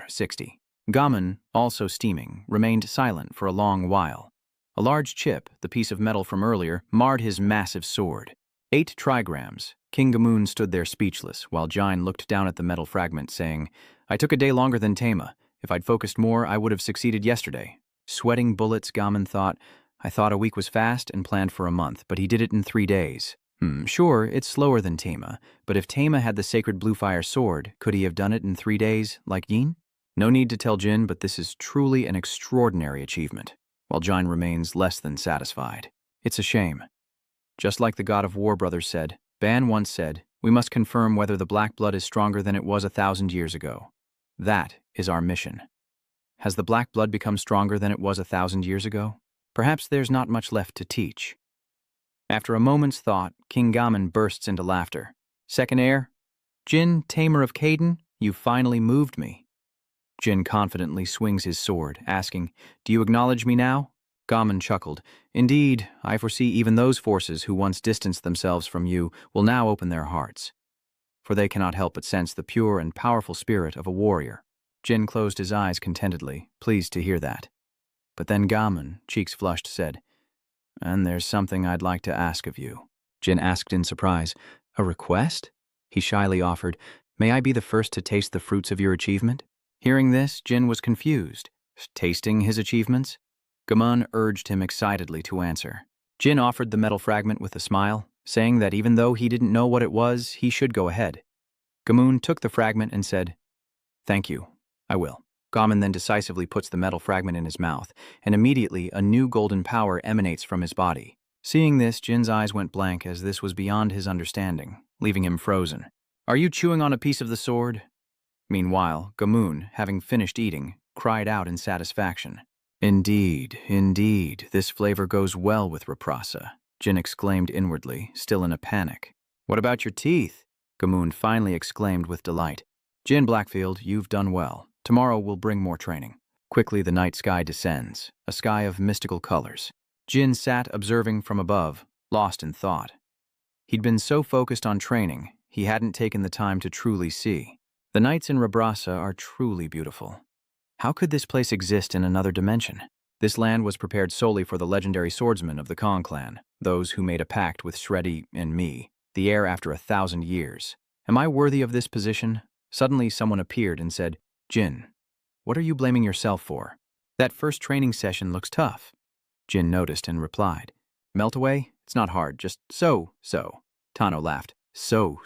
60. Gammon, also steaming, remained silent for a long while. A large chip, the piece of metal from earlier, marred his massive sword. 8 trigrams. King Gamoon stood there speechless, while Jin looked down at the metal fragment, saying, I took a day longer than Tama. If I'd focused more, I would have succeeded yesterday. Sweating bullets, Gammon thought, I thought a week was fast and planned for a month, but he did it in 3 days. Sure, it's slower than Tama, but if Tama had the sacred blue fire sword, could he have done it in 3 days, like Yin? No need to tell Jin, but this is truly an extraordinary achievement, while Jin remains less than satisfied. It's a shame. Just like the God of War brothers said, Ban once said, we must confirm whether the black blood is stronger than it was 1,000 years ago. That is our mission. Has the black blood become stronger than it was 1,000 years ago? Perhaps there's not much left to teach. After a moment's thought, King Gaman bursts into laughter. Second heir? Jin, tamer of Caden, you finally moved me. Jin confidently swings his sword, asking, do you acknowledge me now? Gaman chuckled. Indeed, I foresee even those forces who once distanced themselves from you will now open their hearts, for they cannot help but sense the pure and powerful spirit of a warrior. Jin closed his eyes contentedly, pleased to hear that. But then Gaman, cheeks flushed, said, and there's something I'd like to ask of you. Jin asked in surprise, a request? He shyly offered, may I be the first to taste the fruits of your achievement? Hearing this, Jin was confused. Tasting his achievements? Gaman urged him excitedly to answer. Jin offered the metal fragment with a smile, saying that even though he didn't know what it was, he should go ahead. Gamun took the fragment and said, thank you, I will. Gaman then decisively puts the metal fragment in his mouth, and immediately a new golden power emanates from his body. Seeing this, Jin's eyes went blank as this was beyond his understanding, leaving him frozen. Are you chewing on a piece of the sword? Meanwhile, Gamun, having finished eating, cried out in satisfaction. Indeed, indeed, this flavor goes well with Raprasa, Jin exclaimed inwardly, still in a panic. What about your teeth? Gamun finally exclaimed with delight. Jin Blackfield, you've done well. Tomorrow will bring more training. Quickly the night sky descends, a sky of mystical colors. Jin sat observing from above, lost in thought. He'd been so focused on training, he hadn't taken the time to truly see. The nights in Raprasa are truly beautiful. How could this place exist in another dimension? This land was prepared solely for the legendary swordsmen of the Kong clan, those who made a pact with Shreddy and me, the heir after 1,000 years. Am I worthy of this position? Suddenly someone appeared and said, Jin, what are you blaming yourself for? That first training session looks tough. Jin noticed and replied, melt away? It's not hard, just so. Tano laughed, so.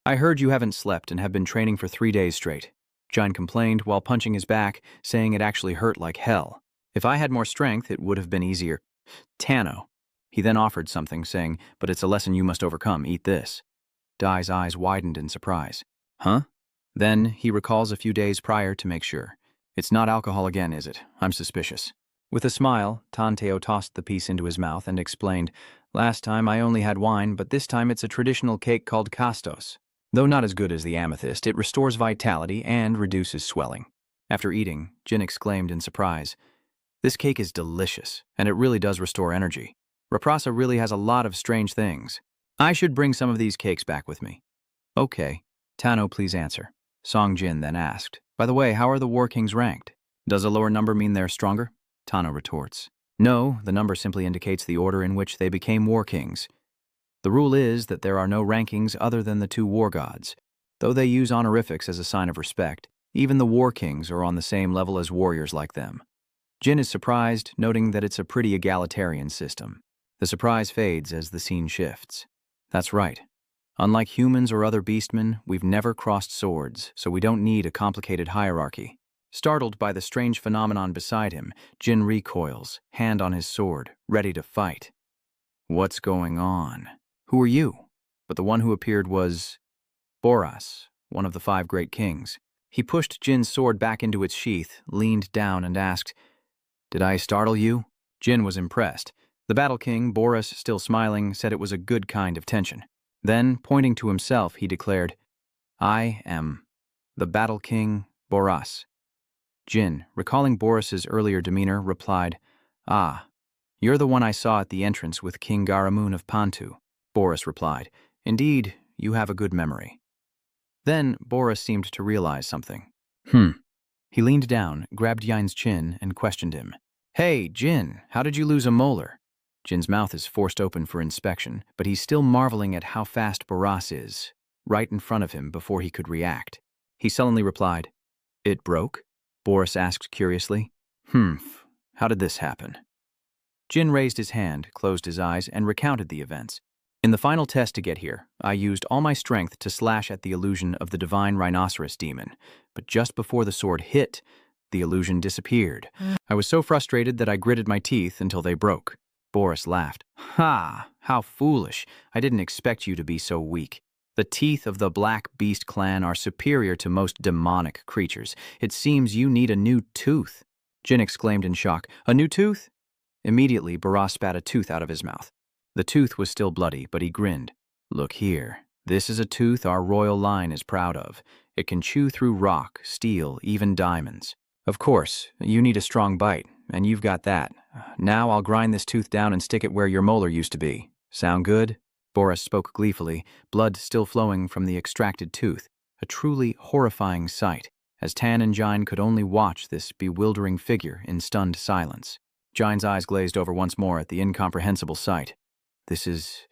I heard you haven't slept and have been training for 3 days straight. Jin complained while punching his back, saying it actually hurt like hell. If I had more strength, it would have been easier. Tano. He then offered something, saying, but it's a lesson you must overcome, eat this. Dai's eyes widened in surprise. Huh? Then he recalls a few days prior to make sure. It's not alcohol again, is it? I'm suspicious. With a smile, Tanteo tossed the piece into his mouth and explained, last time I only had wine, but this time it's a traditional cake called castos. Though not as good as the amethyst, it restores vitality and reduces swelling. After eating, Jin exclaimed in surprise, this cake is delicious, and it really does restore energy. Raprasa really has a lot of strange things. I should bring some of these cakes back with me. Okay. Tano, please answer. Song Jin then asked, by the way, how are the War Kings ranked? Does a lower number mean they're stronger? Tano retorts, no, the number simply indicates the order in which they became War Kings. The rule is that there are no rankings other than the 2 war gods. Though they use honorifics as a sign of respect, even the War Kings are on the same level as warriors like them. Jin is surprised, noting that it's a pretty egalitarian system. The surprise fades as the scene shifts. That's right. Unlike humans or other beastmen, we've never crossed swords, so we don't need a complicated hierarchy. Startled by the strange phenomenon beside him, Jin recoils, hand on his sword, ready to fight. What's going on? Who are you? But the one who appeared was Boras, one of the 5 great kings. He pushed Jin's sword back into its sheath, leaned down and asked, did I startle you? Jin was impressed. The Battle King, Boras, still smiling, said it was a good kind of tension. Then, pointing to himself, he declared, I am the Battle King, Boras. Jin, recalling Boras's earlier demeanor, replied, ah, you're the one I saw at the entrance with King Garamun of Pantu. Boras replied, indeed, you have a good memory. Then, Boras seemed to realize something. He leaned down, grabbed Yin's chin, and questioned him. Hey, Jin, how did you lose a molar? Jin's mouth is forced open for inspection, but he's still marveling at how fast Boras is, right in front of him before he could react. He sullenly replied, it broke? Boras asked curiously. How did this happen? Jin raised his hand, closed his eyes, and recounted the events. In the final test to get here, I used all my strength to slash at the illusion of the divine rhinoceros demon, but just before the sword hit, the illusion disappeared. I was so frustrated that I gritted my teeth until they broke. Boris laughed. Ha! How foolish. I didn't expect you to be so weak. The teeth of the Black Beast clan are superior to most demonic creatures. It seems you need a new tooth. Jin exclaimed in shock. A new tooth? Immediately, Boris spat a tooth out of his mouth. The tooth was still bloody, but he grinned. Look here. This is a tooth our royal line is proud of. It can chew through rock, steel, even diamonds. Of course, you need a strong bite, and you've got that. Now I'll grind this tooth down and stick it where your molar used to be. Sound good? Boris spoke gleefully, blood still flowing from the extracted tooth, a truly horrifying sight, as Tan and Jine could only watch this bewildering figure in stunned silence. Jine's eyes glazed over once more at the incomprehensible sight. This is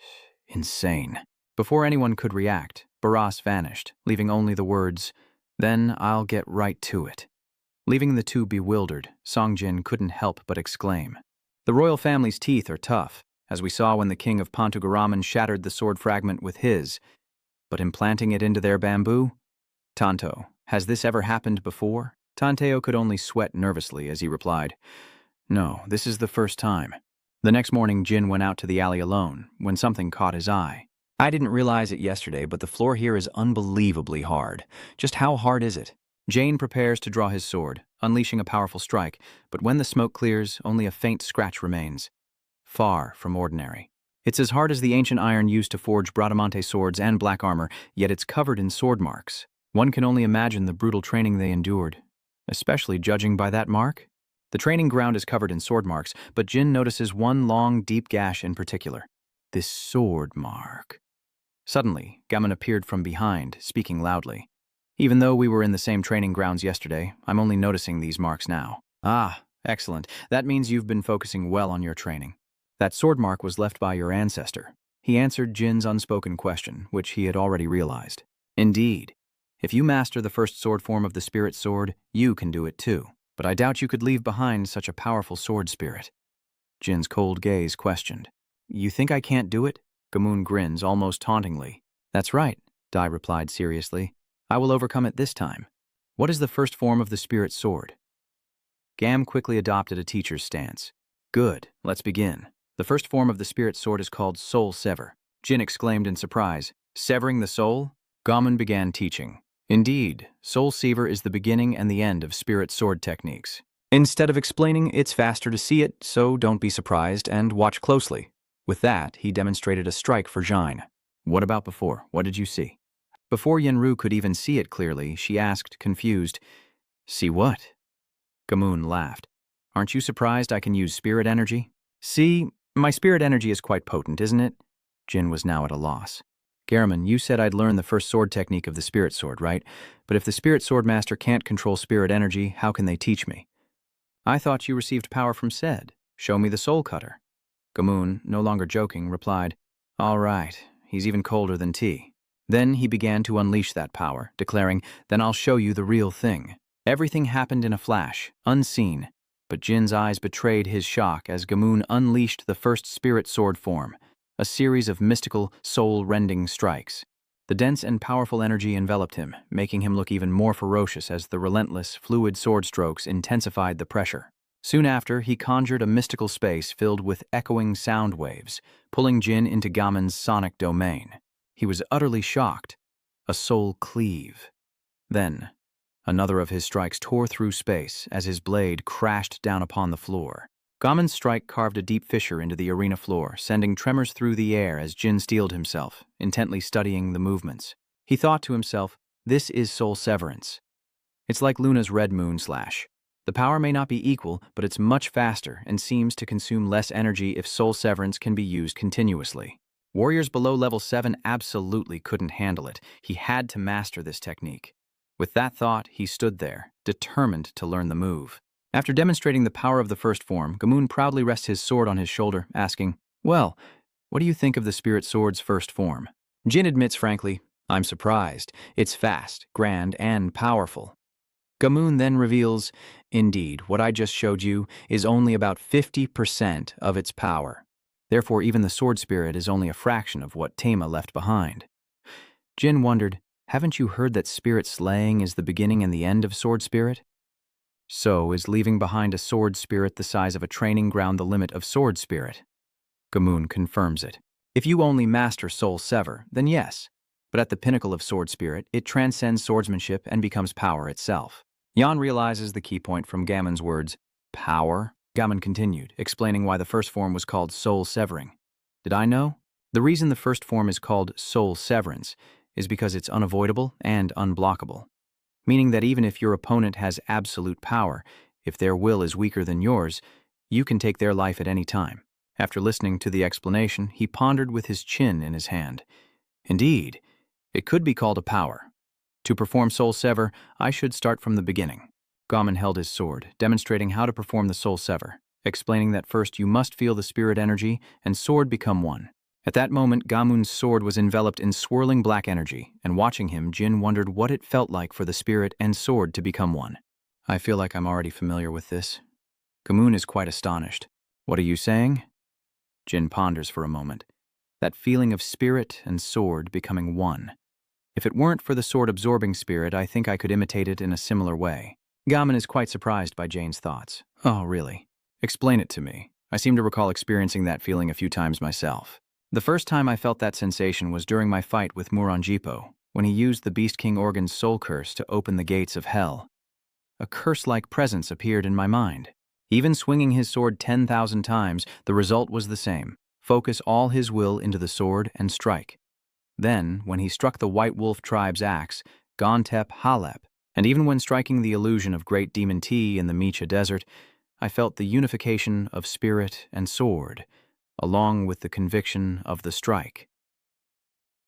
insane. Before anyone could react, Boris vanished, leaving only the words, "Then I'll get right to it." Leaving the two bewildered, Songjin couldn't help but exclaim. The royal family's teeth are tough, as we saw when the king of Pantugaraman shattered the sword fragment with his. But implanting it into their bamboo? Tanto, has this ever happened before? Tanteo could only sweat nervously as he replied, No, this is the first time. The next morning, Jin went out to the alley alone, when something caught his eye. I didn't realize it yesterday, but the floor here is unbelievably hard. Just how hard is it? Jane prepares to draw his sword, unleashing a powerful strike, but when the smoke clears, only a faint scratch remains. Far from ordinary. It's as hard as the ancient iron used to forge Bradamante swords and black armor, yet it's covered in sword marks. One can only imagine the brutal training they endured, especially judging by that mark. The training ground is covered in sword marks, but Jin notices one long, deep gash in particular. This sword mark. Suddenly, Gammon appeared from behind, speaking loudly. Even though we were in the same training grounds yesterday, I'm only noticing these marks now. Ah, excellent. That means you've been focusing well on your training. That sword mark was left by your ancestor. He answered Jin's unspoken question, which he had already realized. Indeed. If you master the first sword form of the spirit sword, you can do it too. But I doubt you could leave behind such a powerful sword spirit. Jin's cold gaze questioned. You think I can't do it? Gamoon grins almost tauntingly. That's right, Dai replied seriously. I will overcome it this time. What is the first form of the spirit sword? Gam quickly adopted a teacher's stance. Good, let's begin. The first form of the spirit sword is called Soul Sever. Jin exclaimed in surprise. Severing the soul? Gammon began teaching. Indeed, Soul Sever is the beginning and the end of spirit sword techniques. Instead of explaining, it's faster to see it, so don't be surprised and watch closely. With that, he demonstrated a strike for Jine. What about before? What did you see? Before Yenru could even see it clearly, she asked, confused, See what? Gamoon laughed. Aren't you surprised I can use spirit energy? See, my spirit energy is quite potent, isn't it? Jin was now at a loss. Garamon, you said I'd learn the first sword technique of the spirit sword, right? But if the spirit sword master can't control spirit energy, how can they teach me? I thought you received power from Sed. Show me the soul cutter. Gamoon, no longer joking, replied, All right, he's even colder than tea. Then he began to unleash that power, declaring, Then I'll show you the real thing. Everything happened in a flash, unseen, but Jin's eyes betrayed his shock as Gamoon unleashed the first spirit sword form, a series of mystical, soul-rending strikes. The dense and powerful energy enveloped him, making him look even more ferocious as the relentless, fluid sword strokes intensified the pressure. Soon after, he conjured a mystical space filled with echoing sound waves, pulling Jin into Gammon's sonic domain. He was utterly shocked. A soul cleave. Then, another of his strikes tore through space as his blade crashed down upon the floor. Gammon's strike carved a deep fissure into the arena floor, sending tremors through the air as Jin steeled himself, intently studying the movements. He thought to himself, This is soul severance. It's like Luna's red moon slash. The power may not be equal, but it's much faster and seems to consume less energy if soul severance can be used continuously. Warriors below level 7 absolutely couldn't handle it. He had to master this technique. With that thought, he stood there, determined to learn the move. After demonstrating the power of the first form, Gamoon proudly rests his sword on his shoulder, asking, Well, what do you think of the spirit sword's first form? Jin admits frankly, I'm surprised. It's fast, grand, and powerful. Gamoon then reveals, Indeed, what I just showed you is only about 50% of its power. Therefore, even the sword spirit is only a fraction of what Tama left behind. Jin wondered, haven't you heard that spirit slaying is the beginning and the end of sword spirit? So, is leaving behind a sword spirit the size of a training ground the limit of sword spirit? Gamoon confirms it. If you only master Soul Sever, then yes. But at the pinnacle of sword spirit, it transcends swordsmanship and becomes power itself. Jan realizes the key point from Gamon's words, power. Gamon continued, explaining why the first form was called Soul Severing. Did I know? The reason the first form is called Soul Severance is because it's unavoidable and unblockable. Meaning that even if your opponent has absolute power, if their will is weaker than yours, you can take their life at any time. After listening to the explanation, he pondered with his chin in his hand. Indeed, it could be called a power. To perform Soul Sever, I should start from the beginning. Gamon held his sword, demonstrating how to perform the Soul Sever, explaining that first you must feel the spirit energy and sword become one. At that moment, Gamun's sword was enveloped in swirling black energy, and watching him, Jin wondered what it felt like for the spirit and sword to become one. I feel like I'm already familiar with this. Gamun is quite astonished. What are you saying? Jin ponders for a moment. That feeling of spirit and sword becoming one. If it weren't for the sword absorbing spirit, I think I could imitate it in a similar way. Gamun is quite surprised by Jane's thoughts. Oh, really? Explain it to me. I seem to recall experiencing that feeling a few times myself. The first time I felt that sensation was during my fight with Muranjipo, when he used the Beast King Organ's soul curse to open the gates of hell. A curse-like presence appeared in my mind. Even swinging his sword 10,000 times, the result was the same. Focus all his will into the sword and strike. Then, when he struck the White Wolf tribe's axe, Gontep Halep, and even when striking the illusion of Great Demon T in the Micha Desert, I felt the unification of spirit and sword, along with the conviction of the strike.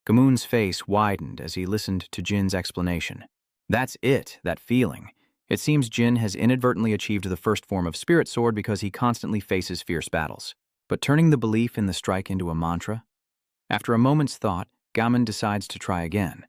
Gamun's face widened as he listened to Jin's explanation. That's it, that feeling. It seems Jin has inadvertently achieved the first form of spirit sword because he constantly faces fierce battles. But turning the belief in the strike into a mantra? After a moment's thought, Gamun decides to try again.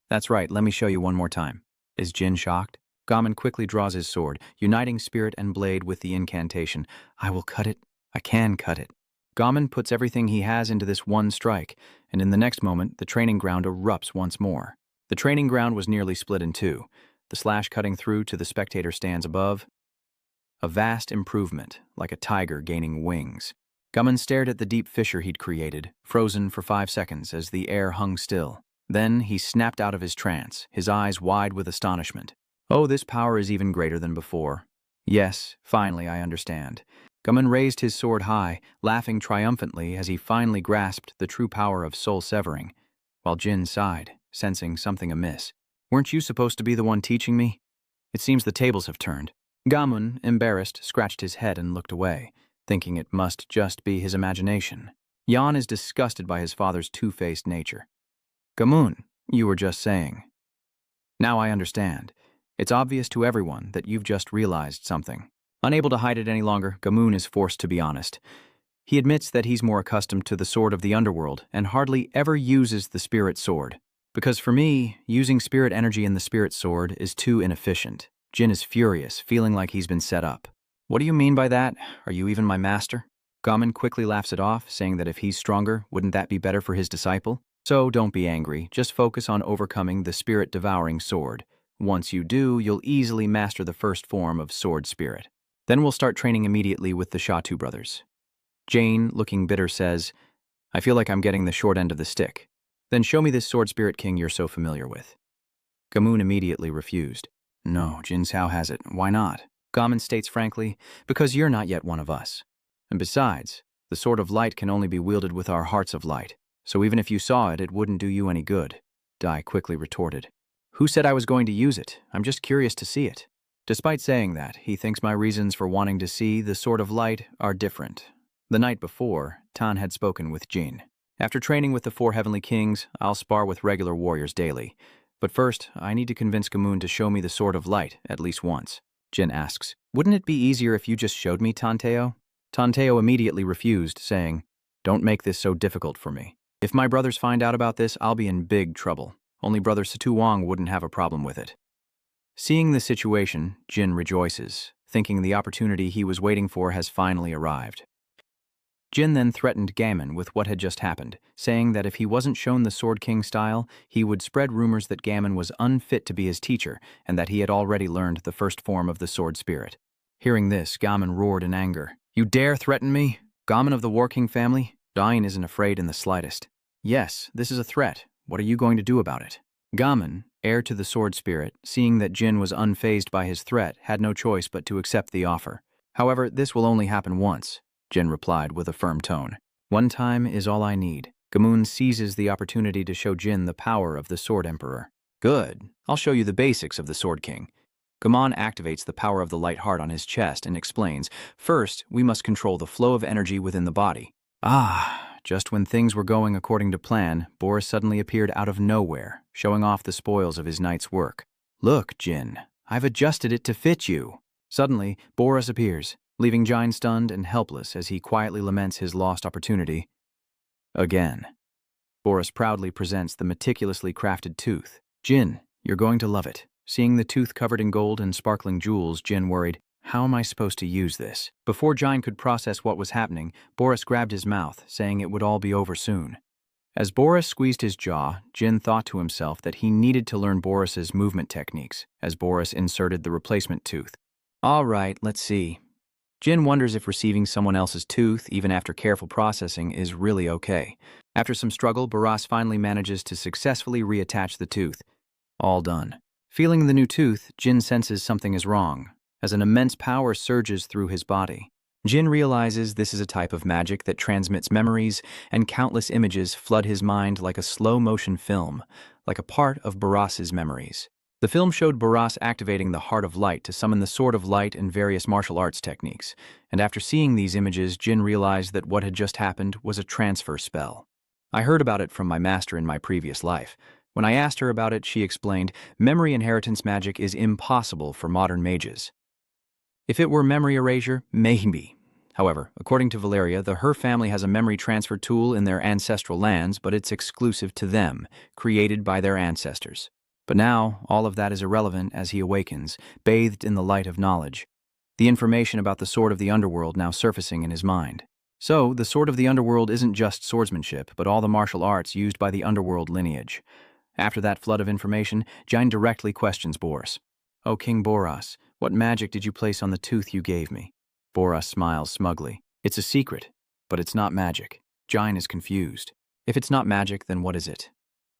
That's right, let me show you one more time. Is Jin shocked? Gamun quickly draws his sword, uniting spirit and blade with the incantation. I will cut it. I can cut it. Gamun puts everything he has into this one strike, and in the next moment, the training ground erupts once more. The training ground was nearly split in two, the slash cutting through to the spectator stands above. A vast improvement, like a tiger gaining wings. Gamun stared at the deep fissure he'd created, frozen for 5 seconds as the air hung still. Then he snapped out of his trance, his eyes wide with astonishment. Oh, this power is even greater than before. Yes, finally I understand. Gamun raised his sword high, laughing triumphantly as he finally grasped the true power of soul severing, while Jin sighed, sensing something amiss. Weren't you supposed to be the one teaching me? It seems the tables have turned. Gamun, embarrassed, scratched his head and looked away, thinking it must just be his imagination. Jan is disgusted by his father's two-faced nature. Gamun, you were just saying. Now I understand. It's obvious to everyone that you've just realized something. Unable to hide it any longer, Gamun is forced to be honest. He admits that he's more accustomed to the sword of the Underworld and hardly ever uses the spirit sword. Because for me, using spirit energy in the spirit sword is too inefficient. Jin is furious, feeling like he's been set up. What do you mean by that? Are you even my master? Gamun quickly laughs it off, saying that if he's stronger, wouldn't that be better for his disciple? So don't be angry, just focus on overcoming the spirit-devouring sword. Once you do, you'll easily master the first form of sword spirit. Then we'll start training immediately with the Shatu brothers. Jane, looking bitter, says, I feel like I'm getting the short end of the stick. Then show me this sword spirit king you're so familiar with. Gamun immediately refused. No, Jin Sao has it. Why not? Gamun states frankly, because you're not yet one of us. And besides, the sword of light can only be wielded with our hearts of light. So even if you saw it, it wouldn't do you any good. Dai quickly retorted. Who said I was going to use it? I'm just curious to see it. Despite saying that, he thinks my reasons for wanting to see the sword of light are different. The night before, Tan had spoken with Jin. After training with the 4 heavenly kings, I'll spar with regular warriors daily. But first, I need to convince Gamun to show me the sword of light at least once. Jin asks, wouldn't it be easier if you just showed me, Tanteo? Tanteo immediately refused, saying, don't make this so difficult for me. If my brothers find out about this, I'll be in big trouble. Only Brother Satu Wang wouldn't have a problem with it. Seeing the situation, Jin rejoices, thinking the opportunity he was waiting for has finally arrived. Jin then threatened Gammon with what had just happened, saying that if he wasn't shown the Sword King style, he would spread rumors that Gammon was unfit to be his teacher and that he had already learned the first form of the sword spirit. Hearing this, Gammon roared in anger. "You dare threaten me? Gammon of the War King family? Dain isn't afraid in the slightest." "Yes, this is a threat. What are you going to do about it?" Gammon, heir to the sword spirit, seeing that Jin was unfazed by his threat, had no choice but to accept the offer. "However, this will only happen once," Jin replied with a firm tone. "One time is all I need." Gammon seizes the opportunity to show Jin the power of the Sword Emperor. "Good. I'll show you the basics of the Sword King." Gammon activates the power of the light heart on his chest and explains, "First, we must control the flow of energy within the body." Just when things were going according to plan, Boris suddenly appeared out of nowhere, showing off the spoils of his night's work. "Look, Jin, I've adjusted it to fit you." Suddenly, Boris appears, leaving Jin stunned and helpless as he quietly laments his lost opportunity. Again. Boris proudly presents the meticulously crafted tooth. "Jin, you're going to love it." Seeing the tooth covered in gold and sparkling jewels, Jin worried, "How am I supposed to use this?" Before Jin could process what was happening, Boris grabbed his mouth, saying it would all be over soon. As Boris squeezed his jaw, Jin thought to himself that he needed to learn Boris's movement techniques, as Boris inserted the replacement tooth. "All right, let's see." Jin wonders if receiving someone else's tooth, even after careful processing, is really okay. After some struggle, Boris finally manages to successfully reattach the tooth. All done. Feeling the new tooth, Jin senses something is wrong, as an immense power surges through his body. Jin realizes this is a type of magic that transmits memories, and countless images flood his mind like a slow-motion film, like a part of Boras's memories. The film showed Boras activating the Heart of Light to summon the Sword of Light and various martial arts techniques, and after seeing these images, Jin realized that what had just happened was a transfer spell. "I heard about it from my master in my previous life. When I asked her about it, she explained, memory inheritance magic is impossible for modern mages. If it were memory erasure, maybe. However, according to Valeria, the Her family has a memory transfer tool in their ancestral lands, but it's exclusive to them, created by their ancestors. But now, all of that is irrelevant as he awakens, bathed in the light of knowledge. The information about the Sword of the Underworld now surfacing in his mind. So, the Sword of the Underworld isn't just swordsmanship, but all the martial arts used by the Underworld lineage. After that flood of information, Jin directly questions Boris. "Oh, King Boras, what magic did you place on the tooth you gave me?" Boras smiles smugly. "It's a secret, but it's not magic." Jin is confused. If it's not magic, then what is it?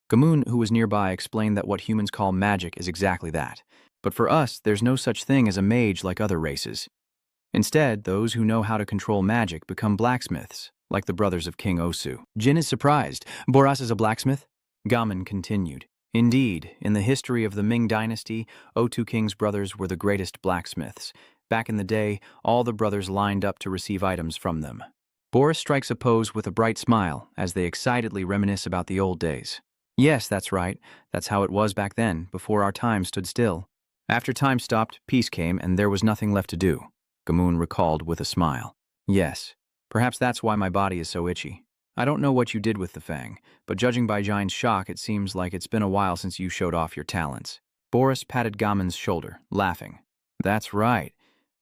Gammon, who was nearby, explained that what humans call magic is exactly that. But for us, there's no such thing as a mage like other races. Instead, those who know how to control magic become blacksmiths, like the brothers of King Osu. Jin is surprised. "Boras is a blacksmith?" Gammon continued. "Indeed, in the history of the Ming dynasty, Otu King's brothers were the greatest blacksmiths. Back in the day, all the brothers lined up to receive items from them." Boris strikes a pose with a bright smile as they excitedly reminisce about the old days. "Yes, that's right. That's how it was back then, before our time stood still. After time stopped, peace came, and there was nothing left to do," Gammon recalled with a smile. "Yes, perhaps that's why my body is so itchy. I don't know what you did with the fang, but judging by Jin's shock, it seems like it's been a while since you showed off your talents." Boris patted Gammon's shoulder, laughing. "That's right.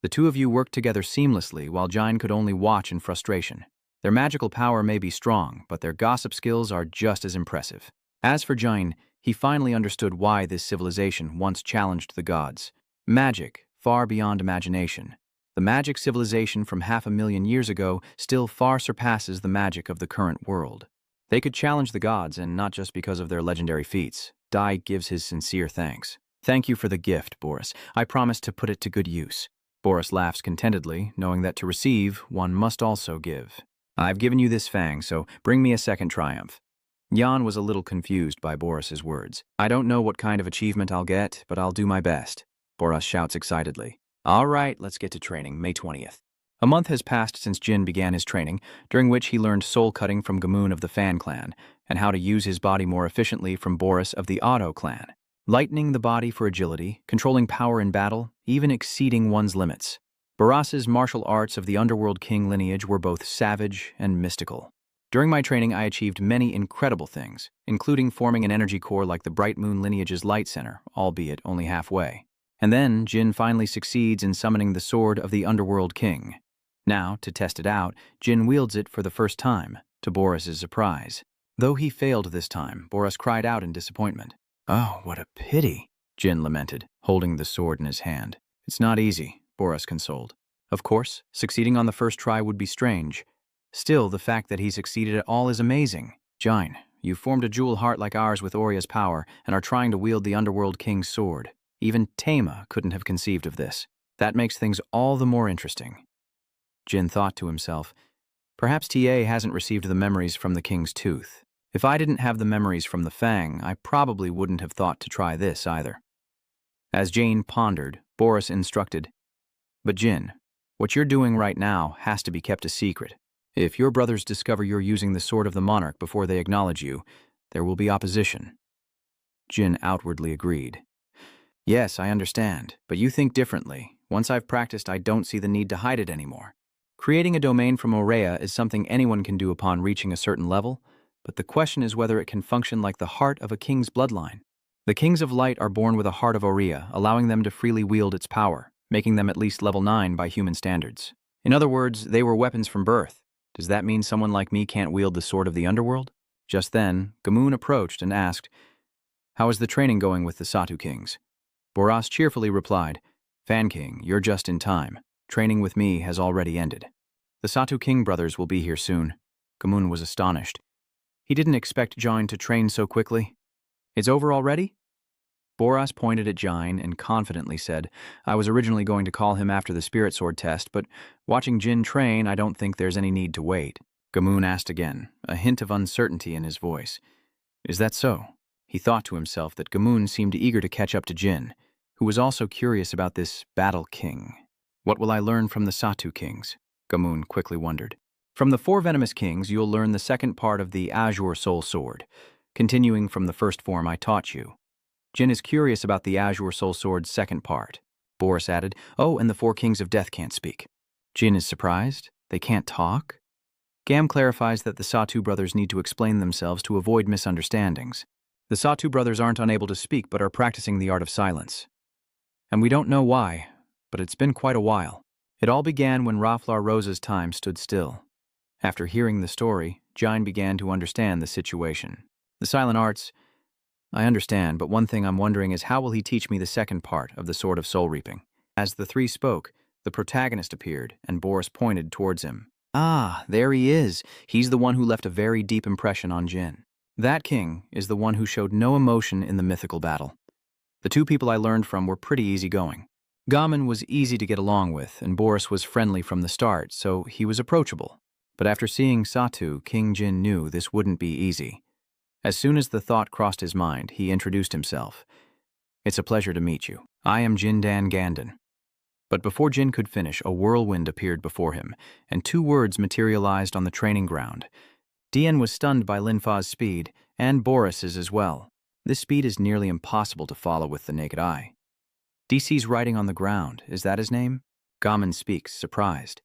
The two of you worked together seamlessly while Jin could only watch in frustration. Their magical power may be strong, but their gossip skills are just as impressive." As for Jin, he finally understood why this civilization once challenged the gods. Magic, far beyond imagination. The magic civilization from 500,000 years ago still far surpasses the magic of the current world. They could challenge the gods, and not just because of their legendary feats. Dai gives his sincere thanks. "Thank you for the gift, Boris. I promise to put it to good use." Boris laughs contentedly, knowing that to receive, one must also give. "I've given you this fang, so bring me a second triumph." Jan was a little confused by Boris's words. "I don't know what kind of achievement I'll get, but I'll do my best," Boris shouts excitedly. "All right, let's get to training, May 20th. A month has passed since Jin began his training, during which he learned soul cutting from Gammon of the Fan clan, and how to use his body more efficiently from Boris of the Otto clan. Lightening the body for agility, controlling power in battle, even exceeding one's limits. Boras's martial arts of the Underworld King lineage were both savage and mystical. During my training, I achieved many incredible things, including forming an energy core like the Bright Moon lineage's Light Center, albeit only halfway. And then, Jin finally succeeds in summoning the Sword of the Underworld King. Now, to test it out, Jin wields it for the first time, to Boris's surprise. Though he failed this time, Boris cried out in disappointment. "Oh, what a pity," Jin lamented, holding the sword in his hand. "It's not easy," Boris consoled. Of course, succeeding on the first try would be strange. Still, the fact that he succeeded at all is amazing. "Jin, you formed a jewel heart like ours with Oria's power and are trying to wield the Underworld King's sword. Even Tama couldn't have conceived of this. That makes things all the more interesting." Jin thought to himself, perhaps TA hasn't received the memories from the King's tooth. If I didn't have the memories from the Fang, I probably wouldn't have thought to try this either. As Jane pondered, Boris instructed, "But Jin, what you're doing right now has to be kept a secret. If your brothers discover you're using the Sword of the Monarch before they acknowledge you, there will be opposition." Jin outwardly agreed. "Yes, I understand, but you think differently. Once I've practiced, I don't see the need to hide it anymore. Creating a domain from Aurea is something anyone can do upon reaching a certain level, but the question is whether it can function like the heart of a king's bloodline. The kings of light are born with a heart of Aurea, allowing them to freely wield its power, making them at least level 9 by human standards. In other words, they were weapons from birth. Does that mean someone like me can't wield the sword of the Underworld?" Just then, Gamoon approached and asked, "How is the training going with the Satu kings?" Boras cheerfully replied, "Fan King, you're just in time. Training with me has already ended. The Satu King brothers will be here soon." Gamoon was astonished. He didn't expect Jain to train so quickly. "It's over already?" Boras pointed at Jain and confidently said, "I was originally going to call him after the Spirit Sword test, but watching Jin train, I don't think there's any need to wait." Gamoon asked again, a hint of uncertainty in his voice. "Is that so?" He thought to himself that Gamoon seemed eager to catch up to Jin, who was also curious about this Battle King. "What will I learn from the Satu Kings?" Gamoon quickly wondered. "From the 4 venomous kings, you'll learn the second part of the Azure Soul Sword, continuing from the first form I taught you." Jin is curious about the Azure Soul Sword's second part. Boris added, "Oh, and the 4 kings of death can't speak." Jin is surprised. They can't talk? Gam clarifies that the Satu brothers need to explain themselves to avoid misunderstandings. The Satu brothers aren't unable to speak but are practicing the art of silence. And we don't know why, but it's been quite a while. It all began when Raflar Rosa's time stood still. After hearing the story, Jain began to understand the situation. "The silent arts, I understand, but one thing I'm wondering is how will he teach me the second part of the Sword of Soul Reaping?" As the three spoke, the protagonist appeared, and Boris pointed towards him. "Ah, there he is. He's the one who left a very deep impression on Jin. That king is the one who showed no emotion in the mythical battle. The 2 people I learned from were pretty easygoing. Gamin was easy to get along with, and Boris was friendly from the start, so he was approachable. But after seeing Satu, King Jin knew this wouldn't be easy. As soon as the thought crossed his mind, he introduced himself. "It's a pleasure to meet you. I am Jindan Gandon." But before Jin could finish, a whirlwind appeared before him, and 2 words materialized on the training ground. Dian was stunned by Linfa's speed, and Boris's as well. This speed is nearly impossible to follow with the naked eye. "DC's writing on the ground, is that his name?" Gamin speaks, surprised.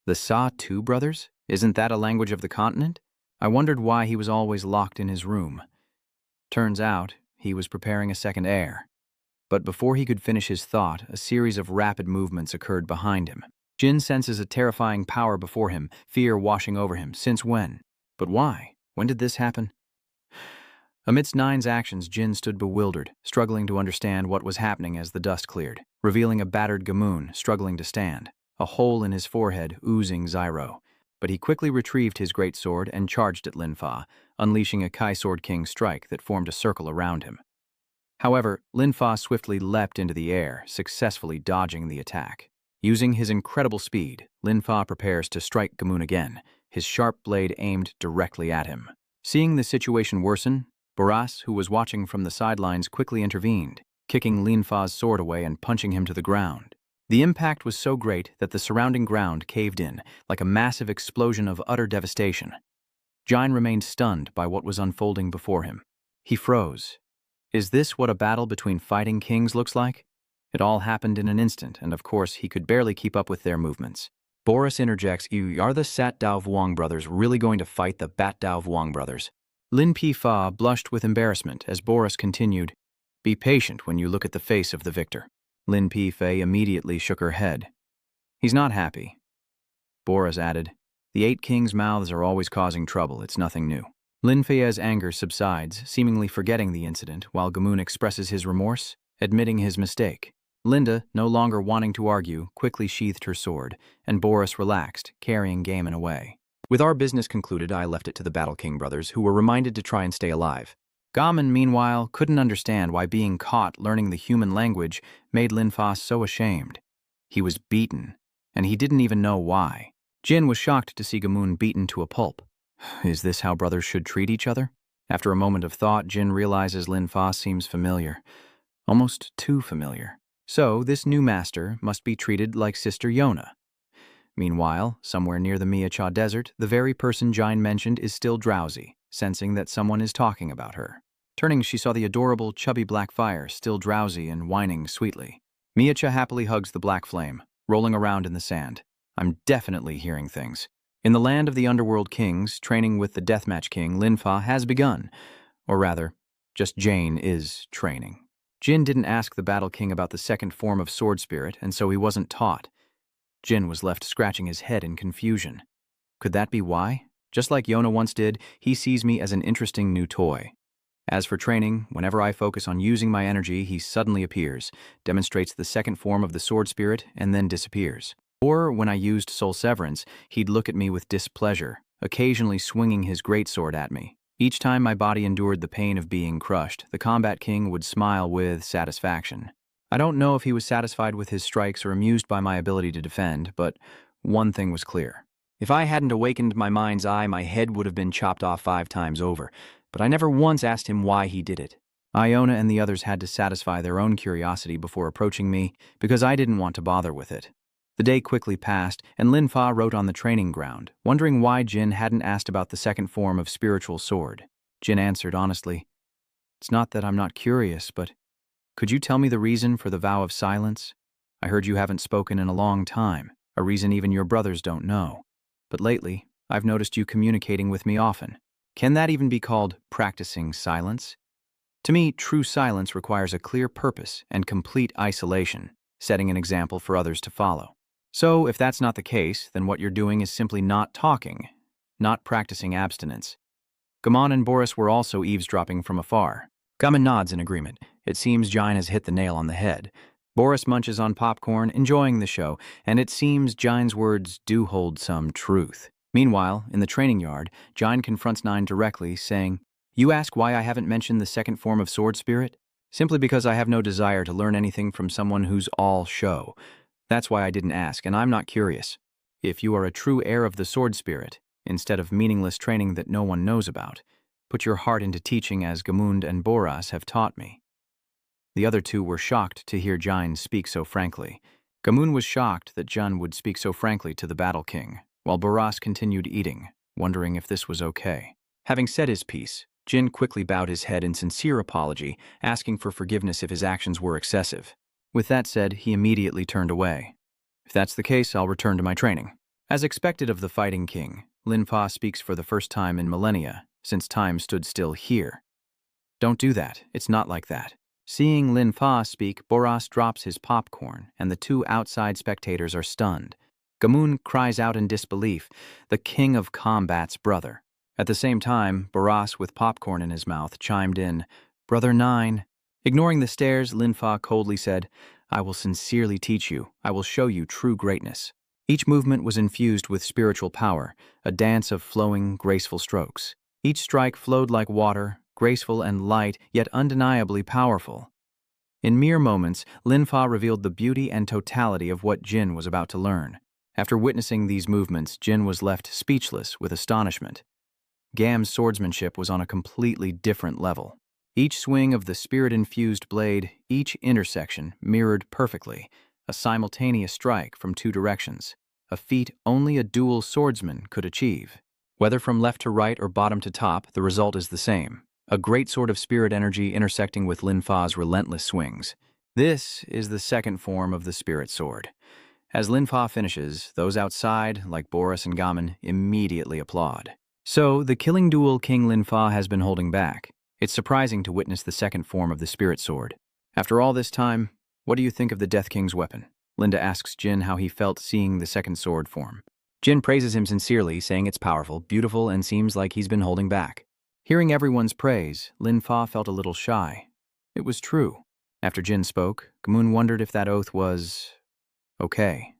"The Sa-Tu brothers? Isn't that a language of the continent? I wondered why he was always locked in his room. Turns out, he was preparing a second heir." But before he could finish his thought, a series of rapid movements occurred behind him. Jin senses a terrifying power before him, fear washing over him. Since when? But why? When did this happen? Amidst Nine's actions, Jin stood bewildered, struggling to understand what was happening as the dust cleared, revealing a battered Gamoon struggling to stand, a hole in his forehead oozing Zyro. But he quickly retrieved his great sword and charged at Linfa, unleashing a Kai Sword King strike that formed a circle around him. However, Linfa swiftly leapt into the air, successfully dodging the attack. Using his incredible speed, Linfa prepares to strike Gamoon again, his sharp blade aimed directly at him. Seeing the situation worsen, Boras, who was watching from the sidelines, quickly intervened, kicking Linfa's sword away and punching him to the ground. The impact was so great that the surrounding ground caved in, like a massive explosion of utter devastation. Jain remained stunned by what was unfolding before him. He froze. Is this what a battle between fighting kings looks like? It all happened in an instant, and of course he could barely keep up with their movements. Boris interjects, "Are the Sat Dao Vuong brothers really going to fight the Bat Dao Vuong brothers?" Lin Pi Fa blushed with embarrassment as Boris continued, "Be patient when you look at the face of the victor." Lin Pi Fei immediately shook her head. "He's not happy. Boris added. The 8 kings' mouths are always causing trouble, it's nothing new. Lin Fei's anger subsides, seemingly forgetting the incident, while Gamun expresses his remorse, admitting his mistake. Linda, no longer wanting to argue, quickly sheathed her sword, and Boris relaxed, carrying Gaemon away. With our business concluded, I left it to the Battle King brothers, who were reminded to try and stay alive. Gaemon, meanwhile, couldn't understand why being caught learning the human language made Lin Fei so ashamed. He was beaten, and he didn't even know why. Jin was shocked to see Gamun beaten to a pulp. Is this how brothers should treat each other? After a moment of thought, Jin realizes Lin Fei seems familiar. Almost too familiar. So, this new master must be treated like Sister Yona. Meanwhile, somewhere near the Mia-Cha desert, the very person Jin mentioned is still drowsy, sensing that someone is talking about her. Turning, she saw the adorable, chubby black fire, still drowsy and whining sweetly. Mia-Cha happily hugs the black flame, rolling around in the sand. I'm definitely hearing things. In the land of the Underworld kings, training with the Deathmatch King, Lin Fei has begun. Or rather, just Jane is training. Jin didn't ask the Battle King about the second form of sword spirit, and so he wasn't taught. Jin was left scratching his head in confusion. Could that be why? Just like Yona once did, he sees me as an interesting new toy. As for training, whenever I focus on using my energy, he suddenly appears, demonstrates the second form of the sword spirit, and then disappears. Or, when I used Soul Severance, he'd look at me with displeasure, occasionally swinging his greatsword at me. Each time my body endured the pain of being crushed, the Combat King would smile with satisfaction. I don't know if he was satisfied with his strikes or amused by my ability to defend, but one thing was clear. If I hadn't awakened my mind's eye, my head would have been chopped off 5 times over, but I never once asked him why he did it. Iona and the others had to satisfy their own curiosity before approaching me, because I didn't want to bother with it. The day quickly passed, and Lin Fei wrote on the training ground, wondering why Jin hadn't asked about the second form of spiritual sword. Jin answered honestly, It's not that I'm not curious, but could you tell me the reason for the vow of silence? I heard you haven't spoken in a long time, a reason even your brothers don't know. But lately, I've noticed you communicating with me often. Can that even be called practicing silence? To me, true silence requires a clear purpose and complete isolation, setting an example for others to follow. So, if that's not the case, then what you're doing is simply not talking, not practicing abstinence. Gaemon and Boris were also eavesdropping from afar. Gaemon nods in agreement. It seems Jin has hit the nail on the head. Boris munches on popcorn, enjoying the show, and it seems Jin's words do hold some truth. Meanwhile, in the training yard, Jin confronts Nine directly, saying, You ask why I haven't mentioned the second form of sword spirit? Simply because I have no desire to learn anything from someone who's all show. That's why I didn't ask, and I'm not curious. If you are a true heir of the sword spirit, instead of meaningless training that no one knows about, put your heart into teaching as Gamund and Boras have taught me. The other two were shocked to hear Jin speak so frankly. Gamund was shocked that Jin would speak so frankly to the Battle King, while Boras continued eating, wondering if this was okay. Having said his piece, Jin quickly bowed his head in sincere apology, asking for forgiveness if his actions were excessive. With that said, he immediately turned away. If that's the case, I'll return to my training. As expected of the Fighting King, Lin Fei speaks for the first time in millennia, since time stood still here. Don't do that, it's not like that. Seeing Lin Fei speak, Boras drops his popcorn, and the 2 outside spectators are stunned. Gamund cries out in disbelief, the King of Combat's brother. At the same time, Boras, with popcorn in his mouth, chimed in, Brother Nine. Ignoring the stares, Lin Fei coldly said, I will sincerely teach you. I will show you true greatness. Each movement was infused with spiritual power, a dance of flowing, graceful strokes. Each strike flowed like water, graceful and light, yet undeniably powerful. In mere moments, Lin Fei revealed the beauty and totality of what Jin was about to learn. After witnessing these movements, Jin was left speechless with astonishment. Gam's swordsmanship was on a completely different level. Each swing of the spirit-infused blade, each intersection, mirrored perfectly, a simultaneous strike from 2 directions, a feat only a dual swordsman could achieve. Whether from left to right or bottom to top, the result is the same, a great sword of spirit energy intersecting with Lin Fei's relentless swings. This is the second form of the spirit sword. As Lin Fei finishes, those outside, like Boris and Gaemon, immediately applaud. So, the killing duel King Lin Fei has been holding back. It's surprising to witness the second form of the spirit sword. After all this time, what do you think of the Death King's weapon? Linda asks Jin how he felt seeing the second sword form. Jin praises him sincerely, saying it's powerful, beautiful, and seems like he's been holding back. Hearing everyone's praise, Lin Fa felt a little shy. It was true. After Jin spoke, Gamun wondered if that oath was okay.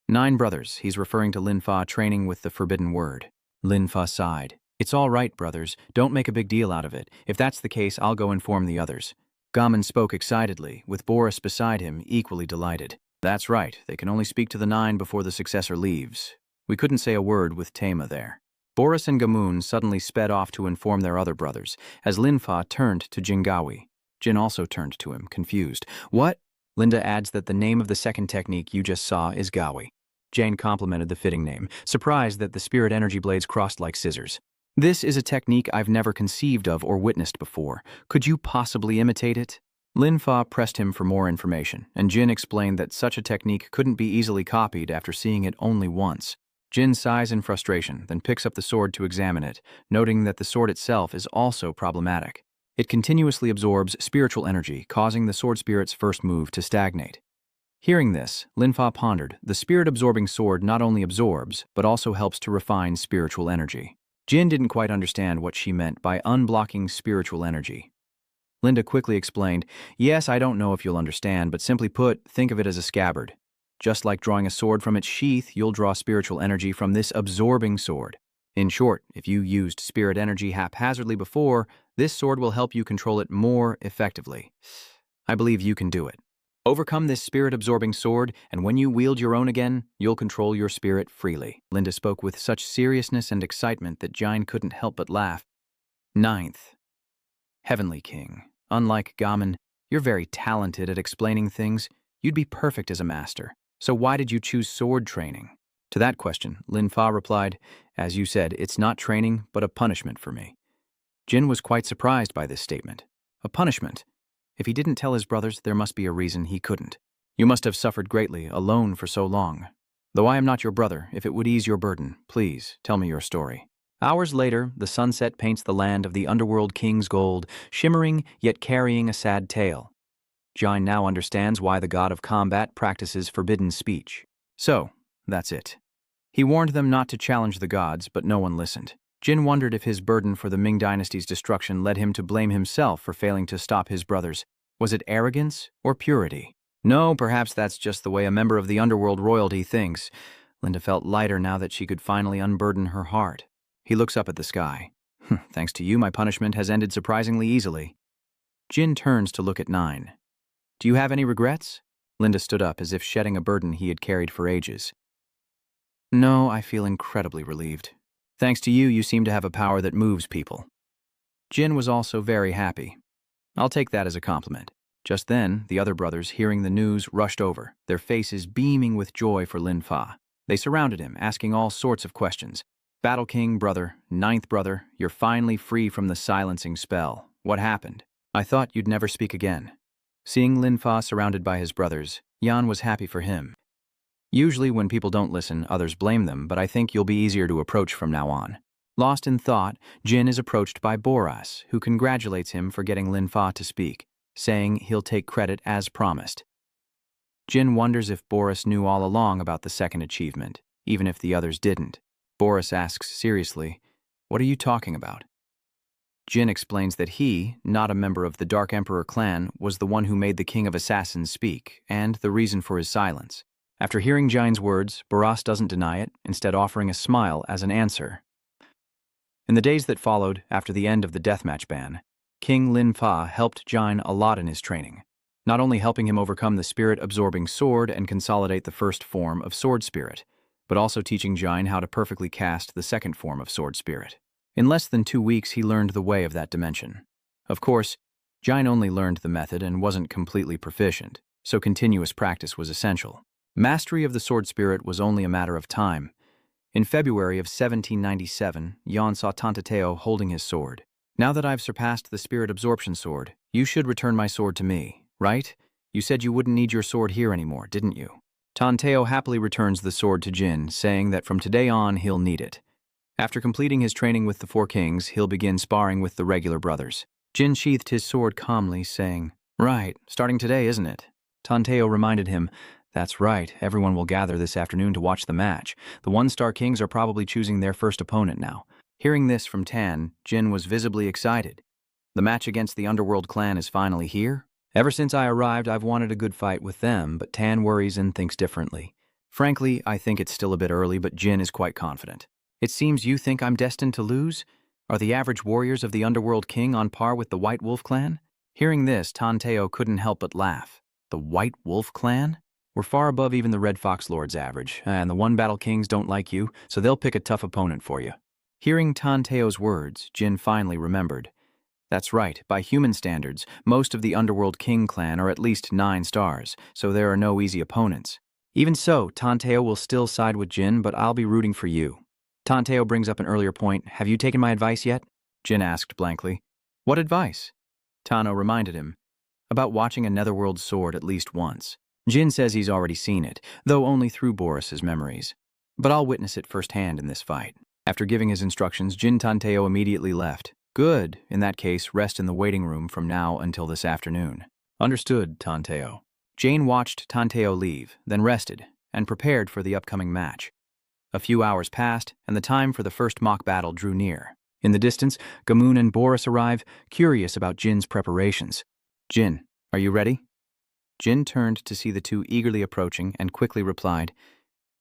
9 brothers, he's referring to Lin Fa training with the forbidden word. Lin Fa sighed. It's all right, brothers. Don't make a big deal out of it. If that's the case, I'll go inform the others. Gamun spoke excitedly, with Boris beside him, equally delighted. That's right. They can only speak to the 9 before the successor leaves. We couldn't say a word with Tama there. Boris and Gamun suddenly sped off to inform their other brothers, as Lin Fa turned to Jingawi. Jin also turned to him, confused. What? Linda adds that the name of the second technique you just saw is Gawi. Jane complimented the fitting name, surprised that the spirit energy blades crossed like scissors. This is a technique I've never conceived of or witnessed before. Could you possibly imitate it? Lin Fa pressed him for more information, and Jin explained that such a technique couldn't be easily copied after seeing it only once. Jin sighs in frustration, then picks up the sword to examine it, noting that the sword itself is also problematic. It continuously absorbs spiritual energy, causing the sword spirit's first move to stagnate. Hearing this, Lin Fa pondered, the spirit-absorbing sword not only absorbs, but also helps to refine spiritual energy. Jin didn't quite understand what she meant by unblocking spiritual energy. Linda quickly explained, yes, I don't know if you'll understand, but simply put, think of it as a scabbard. Just like drawing a sword from its sheath, you'll draw spiritual energy from this absorbing sword. In short, if you used spirit energy haphazardly before, this sword will help you control it more effectively. I believe you can do it. Overcome this spirit-absorbing sword, and when you wield your own again, you'll control your spirit freely. Linda spoke with such seriousness and excitement that Jin couldn't help but laugh. 9th. Heavenly King, unlike Gamun, you're very talented at explaining things. You'd be perfect as a master. So why did you choose sword training? To that question, Lin Fa replied, as you said, it's not training, but a punishment for me. Jin was quite surprised by this statement. A punishment? If he didn't tell his brothers, there must be a reason he couldn't. You must have suffered greatly, alone for so long. Though I am not your brother, if it would ease your burden, please, tell me your story. Hours later, the sunset paints the land of the Underworld King's gold, shimmering yet carrying a sad tale. Jin now understands why the god of combat practices forbidden speech. So, that's it. He warned them not to challenge the gods, but no one listened. Jin wondered if his burden for the Ming dynasty's destruction led him to blame himself for failing to stop his brothers. Was it arrogance or purity? No, perhaps that's just the way a member of the Underworld royalty thinks. Linda felt lighter now that she could finally unburden her heart. He looks up at the sky. Thanks to you, my punishment has ended surprisingly easily. Jin turns to look at 9. Do you have any regrets? Linda stood up as if shedding a burden he had carried for ages. No, I feel incredibly relieved. Thanks to you, you seem to have a power that moves people. Jin was also very happy. I'll take that as a compliment. Just then, the other brothers, hearing the news, rushed over, their faces beaming with joy for Lin Fa. They surrounded him, asking all sorts of questions. Battle King, brother, 9th brother, you're finally free from the silencing spell. What happened? I thought you'd never speak again. Seeing Lin Fa surrounded by his brothers, Yan was happy for him. Usually when people don't listen, others blame them, but I think you'll be easier to approach from now on. Lost in thought, Jin is approached by Boris, who congratulates him for getting Lin Fa to speak, saying he'll take credit as promised. Jin wonders if Boris knew all along about the second achievement, even if the others didn't. Boris asks seriously, "What are you talking about?" Jin explains that he, not a member of the Dark Emperor clan, was the one who made the King of Assassins speak, and the reason for his silence. After hearing Jin's words, Boris doesn't deny it, instead offering a smile as an answer. In the days that followed, after the end of the deathmatch ban, King Lin Fa helped Jin a lot in his training, not only helping him overcome the spirit-absorbing sword and consolidate the first form of sword spirit, but also teaching Jin how to perfectly cast the second form of sword spirit. In less than 2 weeks, he learned the way of that dimension. Of course, Jin only learned the method and wasn't completely proficient, so continuous practice was essential. Mastery of the sword spirit was only a matter of time. In February of 1797, Yan saw Tantateo holding his sword. Now that I've surpassed the spirit absorption sword, you should return my sword to me, right? You said you wouldn't need your sword here anymore, didn't you? Tanteo happily returns the sword to Jin, saying that from today on he'll need it. After completing his training with the 4 kings, he'll begin sparring with the regular brothers. Jin sheathed his sword calmly, saying, Right, starting today, isn't it? Tanteo reminded him, That's right, everyone will gather this afternoon to watch the match. The one-star kings are probably choosing their first opponent now. Hearing this from Tan, Jin was visibly excited. The match against the Underworld clan is finally here. Ever since I arrived, I've wanted a good fight with them, but Tan worries and thinks differently. Frankly, I think it's still a bit early, but Jin is quite confident. It seems you think I'm destined to lose? Are the average warriors of the Underworld king on par with the White Wolf clan? Hearing this, Tanteo couldn't help but laugh. The White Wolf clan? We're far above even the Red Fox Lord's average, and the One Battle Kings don't like you, so they'll pick a tough opponent for you. Hearing Tanteo's words, Jin finally remembered. That's right, by human standards, most of the Underworld King clan are at least 9 stars, so there are no easy opponents. Even so, Tanteo will still side with Jin, but I'll be rooting for you. Tanteo brings up an earlier point. Have you taken my advice yet? Jin asked blankly. What advice? Tano reminded him. About watching a Netherworld sword at least once. Jin says he's already seen it, though only through Boris's memories. But I'll witness it firsthand in this fight. After giving his instructions, Jin Tanteo immediately left. Good. In that case, rest in the waiting room from now until this afternoon. Understood, Tanteo. Jane watched Tanteo leave, then rested, and prepared for the upcoming match. A few hours passed, and the time for the first mock battle drew near. In the distance, Gamoon and Boris arrive, curious about Jin's preparations. Jin, are you ready? Jin turned to see the two eagerly approaching and quickly replied,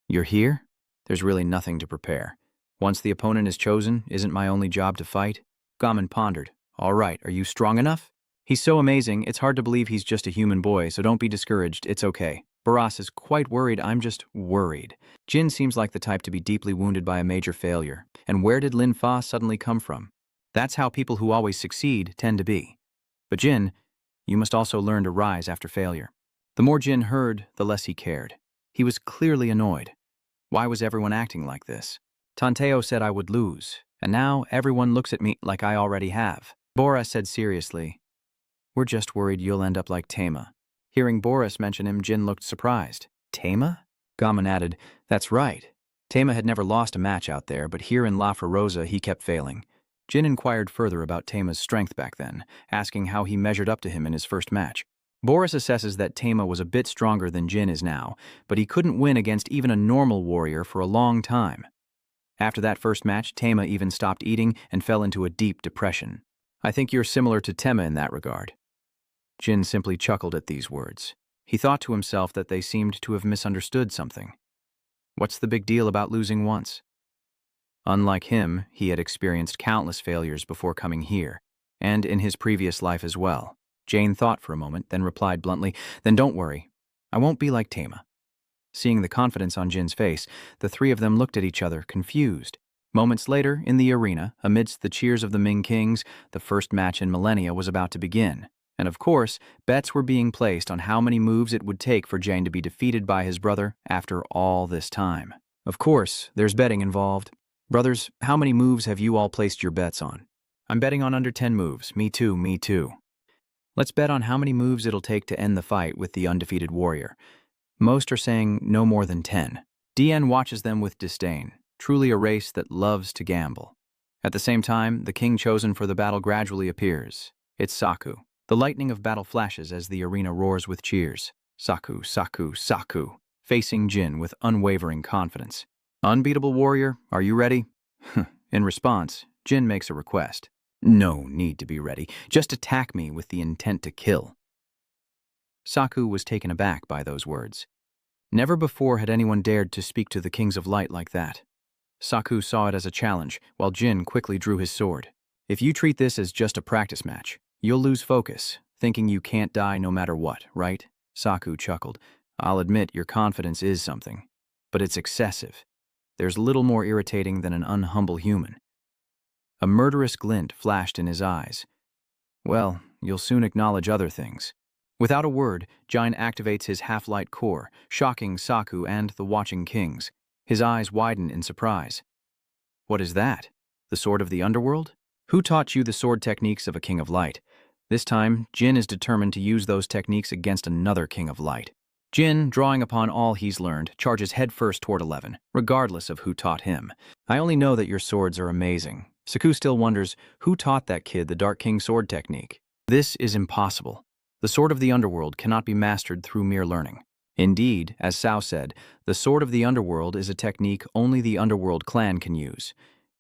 You're here? There's really nothing to prepare. Once the opponent is chosen, isn't my only job to fight? Gamoon pondered. All right, are you strong enough? He's so amazing, it's hard to believe he's just a human boy, so don't be discouraged, it's okay. Boris is quite worried, I'm just worried. Jin seems like the type to be deeply wounded by a major failure. And where did Lin Fa suddenly come from? That's how people who always succeed tend to be. But Jin, you must also learn to rise after failure. The more Jin heard, the less he cared. He was clearly annoyed. Why was everyone acting like this? Tanteo said I would lose, and now everyone looks at me like I already have. Boris said seriously, We're just worried you'll end up like Tama. Hearing Boris mention him, Jin looked surprised. Tama? Gamoon added, That's right. Tama had never lost a match out there, but here in La Feroza he kept failing. Jin inquired further about Tama's strength back then, asking how he measured up to him in his first match. Boris assesses that Tama was a bit stronger than Jin is now, but he couldn't win against even a normal warrior for a long time. After that first match, Tama even stopped eating and fell into a deep depression. I think you're similar to Tama in that regard. Jin simply chuckled at these words. He thought to himself that they seemed to have misunderstood something. What's the big deal about losing once? Unlike him, he had experienced countless failures before coming here, and in his previous life as well. Jane thought for a moment, then replied bluntly, Then don't worry. I won't be like Tama. Seeing the confidence on Jin's face, the three of them looked at each other, confused. Moments later, in the arena, amidst the cheers of the Ming Kings, the first match in millennia was about to begin. And of course, bets were being placed on how many moves it would take for Jane to be defeated by his brother after all this time. Of course, there's betting involved. Brothers, how many moves have you all placed your bets on? I'm betting on under 10 moves. Me too, me too. Let's bet on how many moves it'll take to end the fight with the undefeated warrior. Most are saying no more than 10. DN watches them with disdain, truly a race that loves to gamble. At the same time, the king chosen for the battle gradually appears. It's Saku. The lightning of battle flashes as the arena roars with cheers. Saku, Saku, Saku, facing Jin with unwavering confidence. Unbeatable warrior, are you ready? In response, Jin makes a request. No need to be ready. Just attack me with the intent to kill. Saku was taken aback by those words. Never before had anyone dared to speak to the Kings of Light like that. Saku saw it as a challenge, while Jin quickly drew his sword. If you treat this as just a practice match, you'll lose focus, thinking you can't die no matter what, right? Saku chuckled. I'll admit your confidence is something, but it's excessive. There's little more irritating than an unhumble human. A murderous glint flashed in his eyes. Well, you'll soon acknowledge other things. Without a word, Jin activates his half-light core, shocking Saku and the watching kings. His eyes widen in surprise. What is that? The sword of the Underworld? Who taught you the sword techniques of a King of Light? This time, Jin is determined to use those techniques against another King of Light. Jin, drawing upon all he's learned, charges headfirst toward 11, regardless of who taught him. I only know that your swords are amazing. Saku still wonders, who taught that kid the Dark King sword technique? This is impossible. The sword of the Underworld cannot be mastered through mere learning. Indeed, as Sao said, the Sword of the Underworld is a technique only the Underworld clan can use.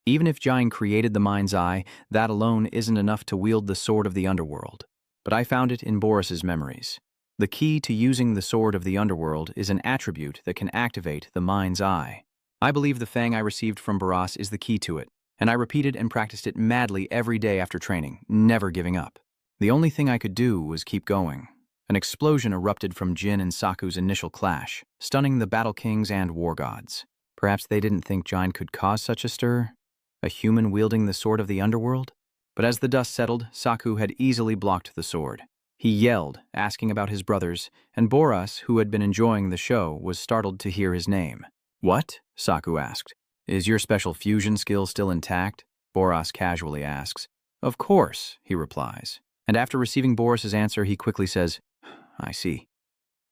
Even if Jin created the mind's eye, that alone isn't enough to wield the Sword of the Underworld. But I found it in Boris's memories. The key to using the Sword of the Underworld is an attribute that can activate the mind's eye. I believe the fang I received from Boris is the key to it, and I repeated and practiced it madly every day after training, never giving up. The only thing I could do was keep going. An explosion erupted from Jin and Saku's initial clash, stunning the Battle Kings and War Gods. Perhaps they didn't think Jin could cause such a stir? A human wielding the Sword of the Underworld? But as the dust settled, Saku had easily blocked the sword. He yelled, asking about his brothers, and Boris, who had been enjoying the show, was startled to hear his name. "What?" Saku asked. "Is your special fusion skill still intact?" Boris casually asks. "Of course," he replies. And after receiving Boris's answer, he quickly says, "I see."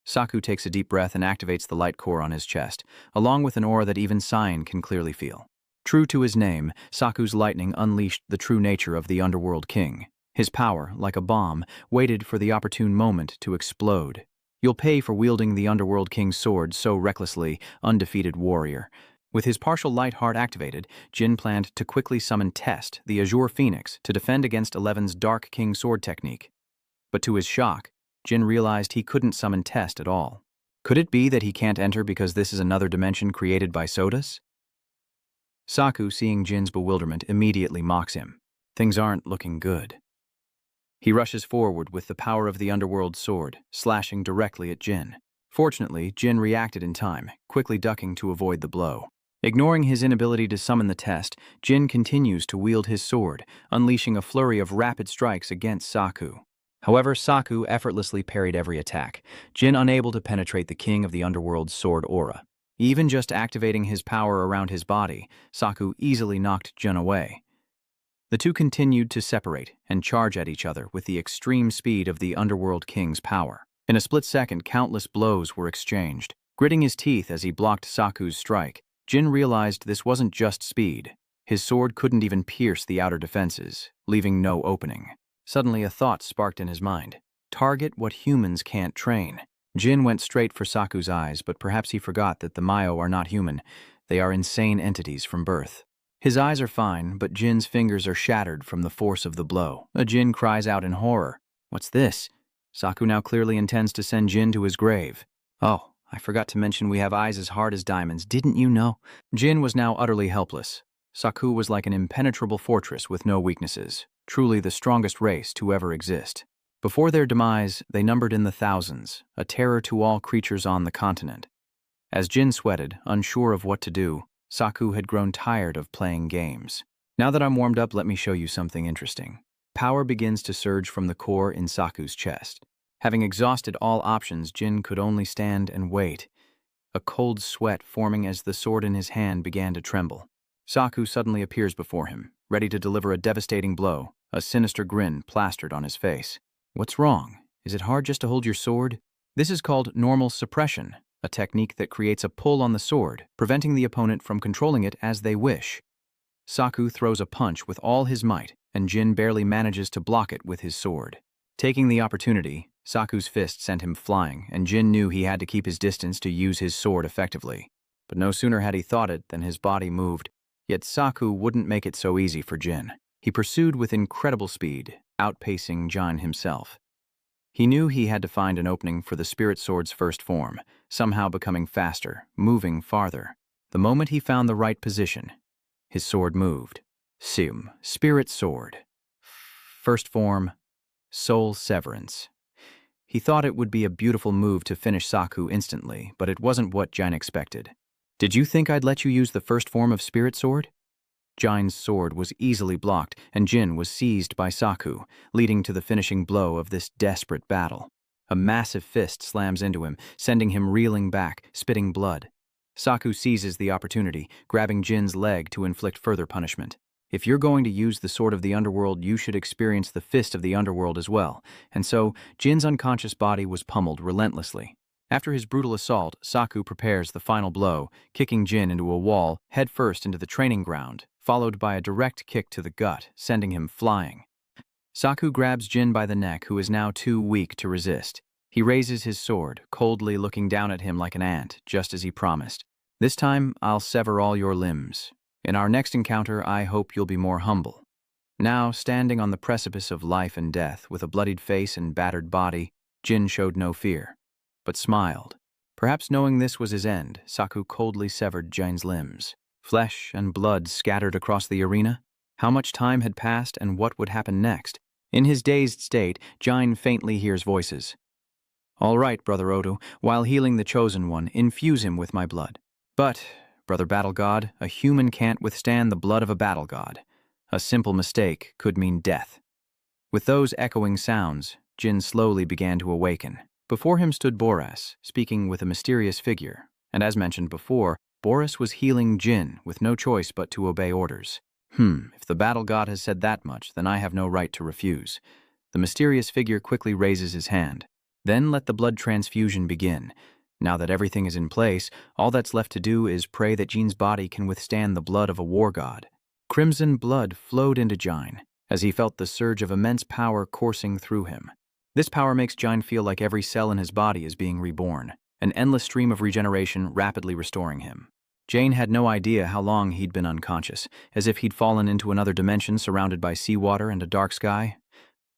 Saku takes a deep breath and activates the light core on his chest, along with an aura that even Cyan can clearly feel. True to his name, Saku's lightning unleashed the true nature of the Underworld King. His power, like a bomb, waited for the opportune moment to explode. You'll pay for wielding the Underworld King's sword so recklessly, undefeated warrior. With his partial light heart activated, Jin planned to quickly summon Test, the Azure Phoenix, to defend against Eleven's Dark King sword technique. But to his shock, Jin realized he couldn't summon Test at all. Could it be that he can't enter because this is another dimension created by Sodas? Saku, seeing Jin's bewilderment, immediately mocks him. Things aren't looking good. He rushes forward with the power of the Underworld sword, slashing directly at Jin. Fortunately, Jin reacted in time, quickly ducking to avoid the blow. Ignoring his inability to summon the Test, Jin continues to wield his sword, unleashing a flurry of rapid strikes against Saku. However, Saku effortlessly parried every attack, Jin unable to penetrate the King of the Underworld's sword aura. Even just activating his power around his body, Saku easily knocked Jin away. The two continued to separate and charge at each other with the extreme speed of the Underworld King's power. In a split second, countless blows were exchanged. Gritting his teeth as he blocked Saku's strike, Jin realized this wasn't just speed. His sword couldn't even pierce the outer defenses, leaving no opening. Suddenly, a thought sparked in his mind. Target what humans can't train. Jin went straight for Saku's eyes, but perhaps he forgot that the Mayo are not human. They are insane entities from birth. His eyes are fine, but Jin's fingers are shattered from the force of the blow. Jin cries out in horror. "What's this?" Saku now clearly intends to send Jin to his grave. "Oh, I forgot to mention we have eyes as hard as diamonds, didn't you know?" Jin was now utterly helpless. Saku was like an impenetrable fortress with no weaknesses, truly the strongest race to ever exist. Before their demise, they numbered in the thousands, a terror to all creatures on the continent. As Jin sweated, unsure of what to do, Saku had grown tired of playing games. "Now that I'm warmed up, let me show you something interesting." Power begins to surge from the core in Saku's chest. Having exhausted all options, Jin could only stand and wait, a cold sweat forming as the sword in his hand began to tremble. Saku suddenly appears before him, ready to deliver a devastating blow, a sinister grin plastered on his face. "What's wrong? Is it hard just to hold your sword?" This is called normal suppression, a technique that creates a pull on the sword, preventing the opponent from controlling it as they wish. Saku throws a punch with all his might, and Jin barely manages to block it with his sword. Taking the opportunity, Saku's fist sent him flying, and Jin knew he had to keep his distance to use his sword effectively. But no sooner had he thought it than his body moved. Yet Saku wouldn't make it so easy for Jin. He pursued with incredible speed, outpacing Jin himself. He knew he had to find an opening for the Spirit Sword's first form, somehow becoming faster, moving farther. The moment he found the right position, his sword moved. Spirit Sword. First form, Soul Severance. He thought it would be a beautiful move to finish Saku instantly, but it wasn't what Jin expected. "Did you think I'd let you use the first form of Spirit Sword?" Jin's sword was easily blocked, and Jin was seized by Saku, leading to the finishing blow of this desperate battle. A massive fist slams into him, sending him reeling back, spitting blood. Saku seizes the opportunity, grabbing Jin's leg to inflict further punishment. If you're going to use the Sword of the Underworld, you should experience the Fist of the Underworld as well. And so, Jin's unconscious body was pummeled relentlessly. After his brutal assault, Saku prepares the final blow, kicking Jin into a wall, headfirst into the training ground, followed by a direct kick to the gut, sending him flying. Saku grabs Jin by the neck, who is now too weak to resist. He He raises his sword, coldly looking down at him like an ant, just as he promised. This time, I'll sever all your limbs. In our next encounter, I hope you'll be more humble. Now, standing on the precipice of life and death, with a bloodied face and battered body, Jin showed no fear, but smiled. Perhaps knowing this was his end, Saku coldly severed Jin's limbs. Flesh and blood scattered across the arena. How much time had passed and what would happen next? In his dazed state, Jin faintly hears voices. All right, Brother Odo, while healing the Chosen One, infuse him with my blood. But, Brother Battle God, a human can't withstand the blood of a battle god. A simple mistake could mean death. With those echoing sounds, Jin slowly began to awaken. Before him stood Boris, speaking with a mysterious figure, and as mentioned before, Boris was healing Jin with no choice but to obey orders. If the battle god has said that much, then I have no right to refuse. The mysterious figure quickly raises his hand. Then let the blood transfusion begin. Now that everything is in place, all that's left to do is pray that Jin's body can withstand the blood of a war god. Crimson blood flowed into Jin, as he felt the surge of immense power coursing through him. This power makes Jin feel like every cell in his body is being reborn, an endless stream of regeneration rapidly restoring him. Jin had no idea how long he'd been unconscious, as if he'd fallen into another dimension surrounded by seawater and a dark sky,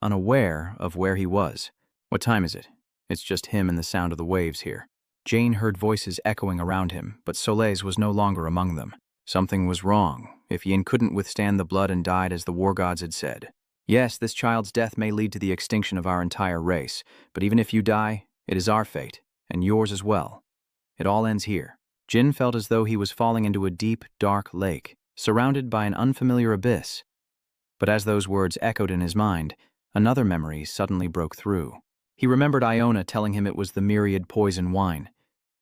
unaware of where he was. What time is it? It's just him and the sound of the waves here. Jin heard voices echoing around him, but Soleil's was no longer among them. Something was wrong, if Yin couldn't withstand the blood and died as the war gods had said. Yes, this child's death may lead to the extinction of our entire race, but even if you die, it is our fate, and yours as well. It all ends here. Jin felt as though he was falling into a deep, dark lake, surrounded by an unfamiliar abyss. But as those words echoed in his mind, another memory suddenly broke through. He remembered Iona telling him it was the myriad poison wine.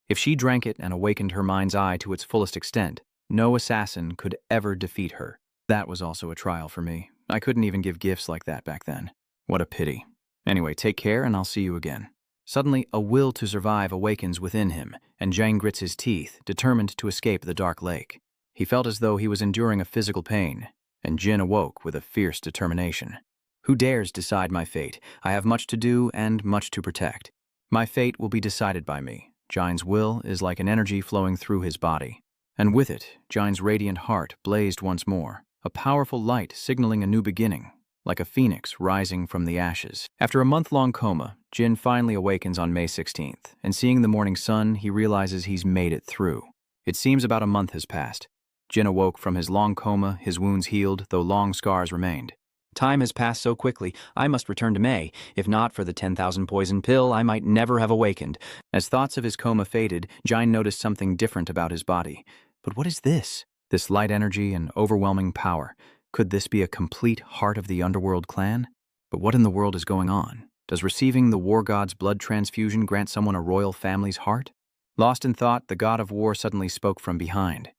If she drank it and awakened her mind's eye to its fullest extent, no assassin could ever defeat her. That was also a trial for me. I couldn't even give gifts like that back then. What a pity. Anyway, take care and I'll see you again. Suddenly, a will to survive awakens within him, and Jin grits his teeth, determined to escape the dark lake. He felt as though he was enduring a physical pain, and Jin awoke with a fierce determination. Who dares decide my fate? I have much to do and much to protect. My fate will be decided by me. Jin's will is like an energy flowing through his body. And with it, Jin's radiant heart blazed once more, a powerful light signaling a new beginning, like a phoenix rising from the ashes. After a month-long coma, Jin finally awakens on May 16th, and seeing the morning sun, he realizes he's made it through. It seems about a month has passed. Jin awoke from his long coma, his wounds healed, though long scars remained. Time has passed so quickly, I must return to May. If not for the 10,000 poison pill, I might never have awakened. As thoughts of his coma faded, Jin noticed something different about his body. But what is this? This light energy and overwhelming power. Could this be a complete heart of the Underworld clan? But what in the world is going on? Does receiving the war god's blood transfusion grant someone a royal family's heart? Lost in thought, the god of war suddenly spoke from behind.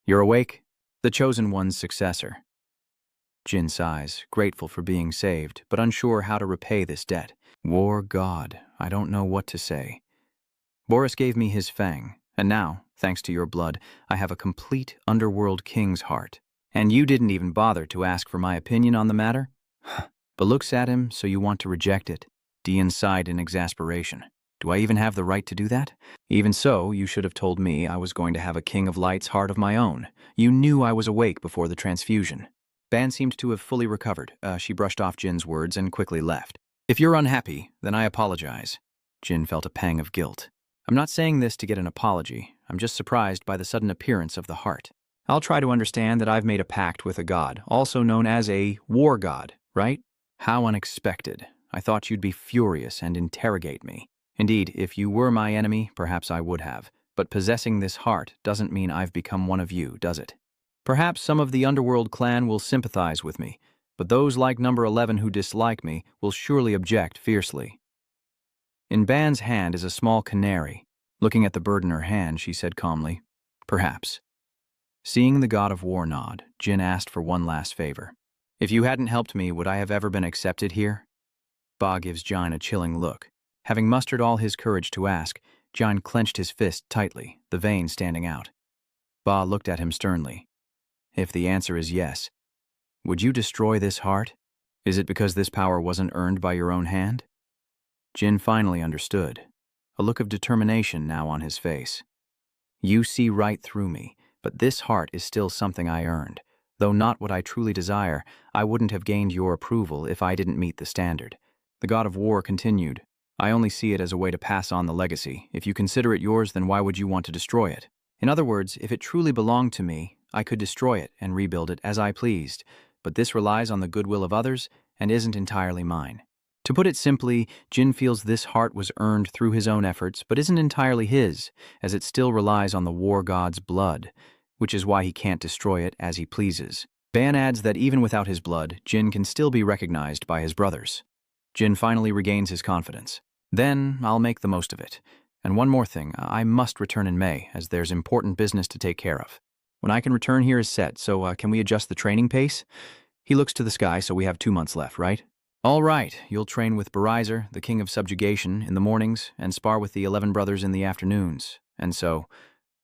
You're awake? The Chosen One's successor. Jin sighs, grateful for being saved, but unsure how to repay this debt. War god, I don't know what to say. Boris gave me his fang, and now, thanks to your blood, I have a complete Underworld king's heart. And you didn't even bother to ask for my opinion on the matter? But looks at him, so you want to reject it. Dian sighed in exasperation. Do I even have the right to do that? Even so, you should have told me I was going to have a King of Light's heart of my own. You knew I was awake before the transfusion. Ban seemed to have fully recovered. She brushed off Jin's words and quickly left. If you're unhappy, then I apologize. Jin felt a pang of guilt. I'm not saying this to get an apology. I'm just surprised by the sudden appearance of the heart. I'll try to understand that I've made a pact with a god, also known as a war god, right? How unexpected. I thought you'd be furious and interrogate me. Indeed, if you were my enemy, perhaps I would have. But possessing this heart doesn't mean I've become one of you, does it? Perhaps some of the Underworld clan will sympathize with me, but those like number 11 who dislike me will surely object fiercely. In Ban's hand is a small canary. Looking at the bird in her hand, she said calmly, perhaps. Seeing the god of war nod, Jin asked for one last favor. If you hadn't helped me, would I have ever been accepted here? Ba gives Jin a chilling look. Having mustered all his courage to ask, Jin clenched his fist tightly, the vein standing out. Ba looked at him sternly. If the answer is yes, would you destroy this heart? Is it because this power wasn't earned by your own hand? Jin finally understood, a look of determination now on his face. You see right through me, but this heart is still something I earned. Though not what I truly desire, I wouldn't have gained your approval if I didn't meet the standard. The god of war continued. I only see it as a way to pass on the legacy. If you consider it yours, then why would you want to destroy it? In other words, if it truly belonged to me, I could destroy it and rebuild it as I pleased, but this relies on the goodwill of others and isn't entirely mine. To put it simply, Jin feels this heart was earned through his own efforts, but isn't entirely his, as it still relies on the war god's blood, which is why he can't destroy it as he pleases. Ban adds that even without his blood, Jin can still be recognized by his brothers. Jin finally regains his confidence. Then I'll make the most of it. And one more thing, I must return in May, as there's important business to take care of. When I can return here is set, so can we adjust the training pace? He looks to the sky, so we have 2 months left, right? All right, you'll train with Barizer, the king of subjugation, in the mornings, and spar with the 11 brothers in the afternoons. And so,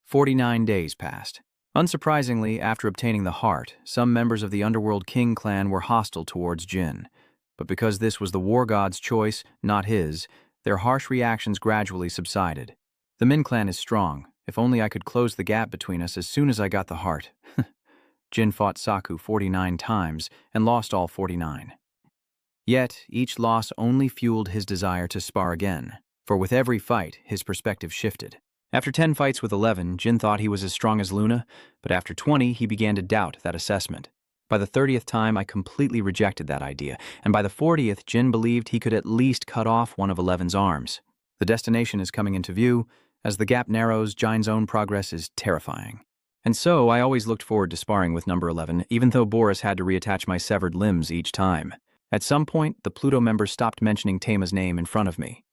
49 days passed. Unsurprisingly, after obtaining the heart, some members of the Underworld King clan were hostile towards Jin. But because this was the war god's choice, not his, their harsh reactions gradually subsided. The Min clan is strong. If only I could close the gap between us as soon as I got the heart. Jin fought Saku 49 times and lost all 49. Yet, each loss only fueled his desire to spar again, for with every fight, his perspective shifted. After 10 fights with 11, Jin thought he was as strong as Luna, but after 20, he began to doubt that assessment. By the 30th time, I completely rejected that idea, and by the 40th, Jin believed he could at least cut off one of 11's arms. The destination is coming into view. As the gap narrows, Jin's own progress is terrifying. And so, I always looked forward to sparring with number 11, even though Boris had to reattach my severed limbs each time. At some point, the Pluto members stopped mentioning Tama's name in front of me.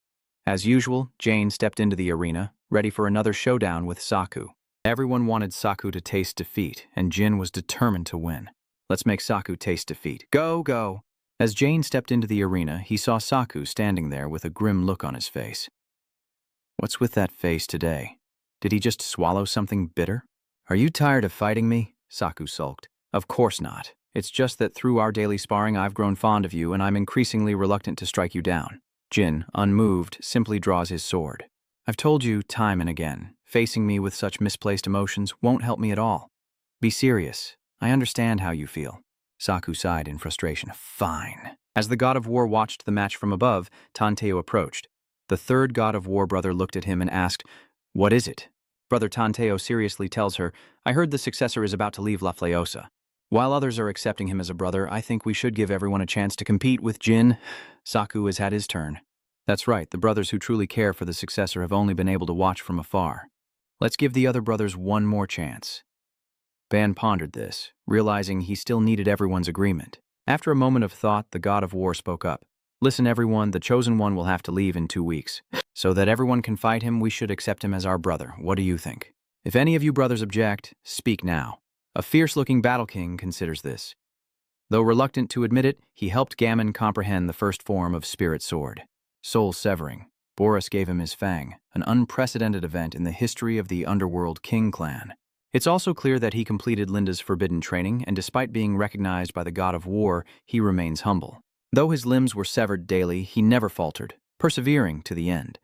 As usual, Jane stepped into the arena, ready for another showdown with Saku. Everyone wanted Saku to taste defeat, and Jin was determined to win. Let's make Saku taste defeat. Go, go! As Jane stepped into the arena, he saw Saku standing there with a grim look on his face. What's with that face today? Did he just swallow something bitter? Are you tired of fighting me? Saku sulked. Of course not. It's just that through our daily sparring I've grown fond of you and I'm increasingly reluctant to strike you down. Jin, unmoved, simply draws his sword. I've told you time and again, facing me with such misplaced emotions won't help me at all. Be serious. I understand how you feel. Saku sighed in frustration. Fine. As the god of war watched the match from above, Tanteo approached. The third god of war brother looked at him and asked, What is it? Brother Tanteo seriously tells her, I heard the successor is about to leave La Fleosa. While others are accepting him as a brother, I think we should give everyone a chance to compete with Jin. Saku has had his turn. That's right, the brothers who truly care for the successor have only been able to watch from afar. Let's give the other brothers one more chance. Ban pondered this, realizing he still needed everyone's agreement. After a moment of thought, the god of war spoke up. Listen everyone, the chosen one will have to leave in 2 weeks. So that everyone can fight him, we should accept him as our brother. What do you think? If any of you brothers object, speak now. A fierce-looking battle king considers this. Though reluctant to admit it, he helped Gammon comprehend the first form of spirit sword. Soul-severing. Boris gave him his fang, an unprecedented event in the history of the Underworld King clan. It's also clear that he completed Linda's forbidden training, and despite being recognized by the god of war, he remains humble. Though his limbs were severed daily, he never faltered, persevering to the end.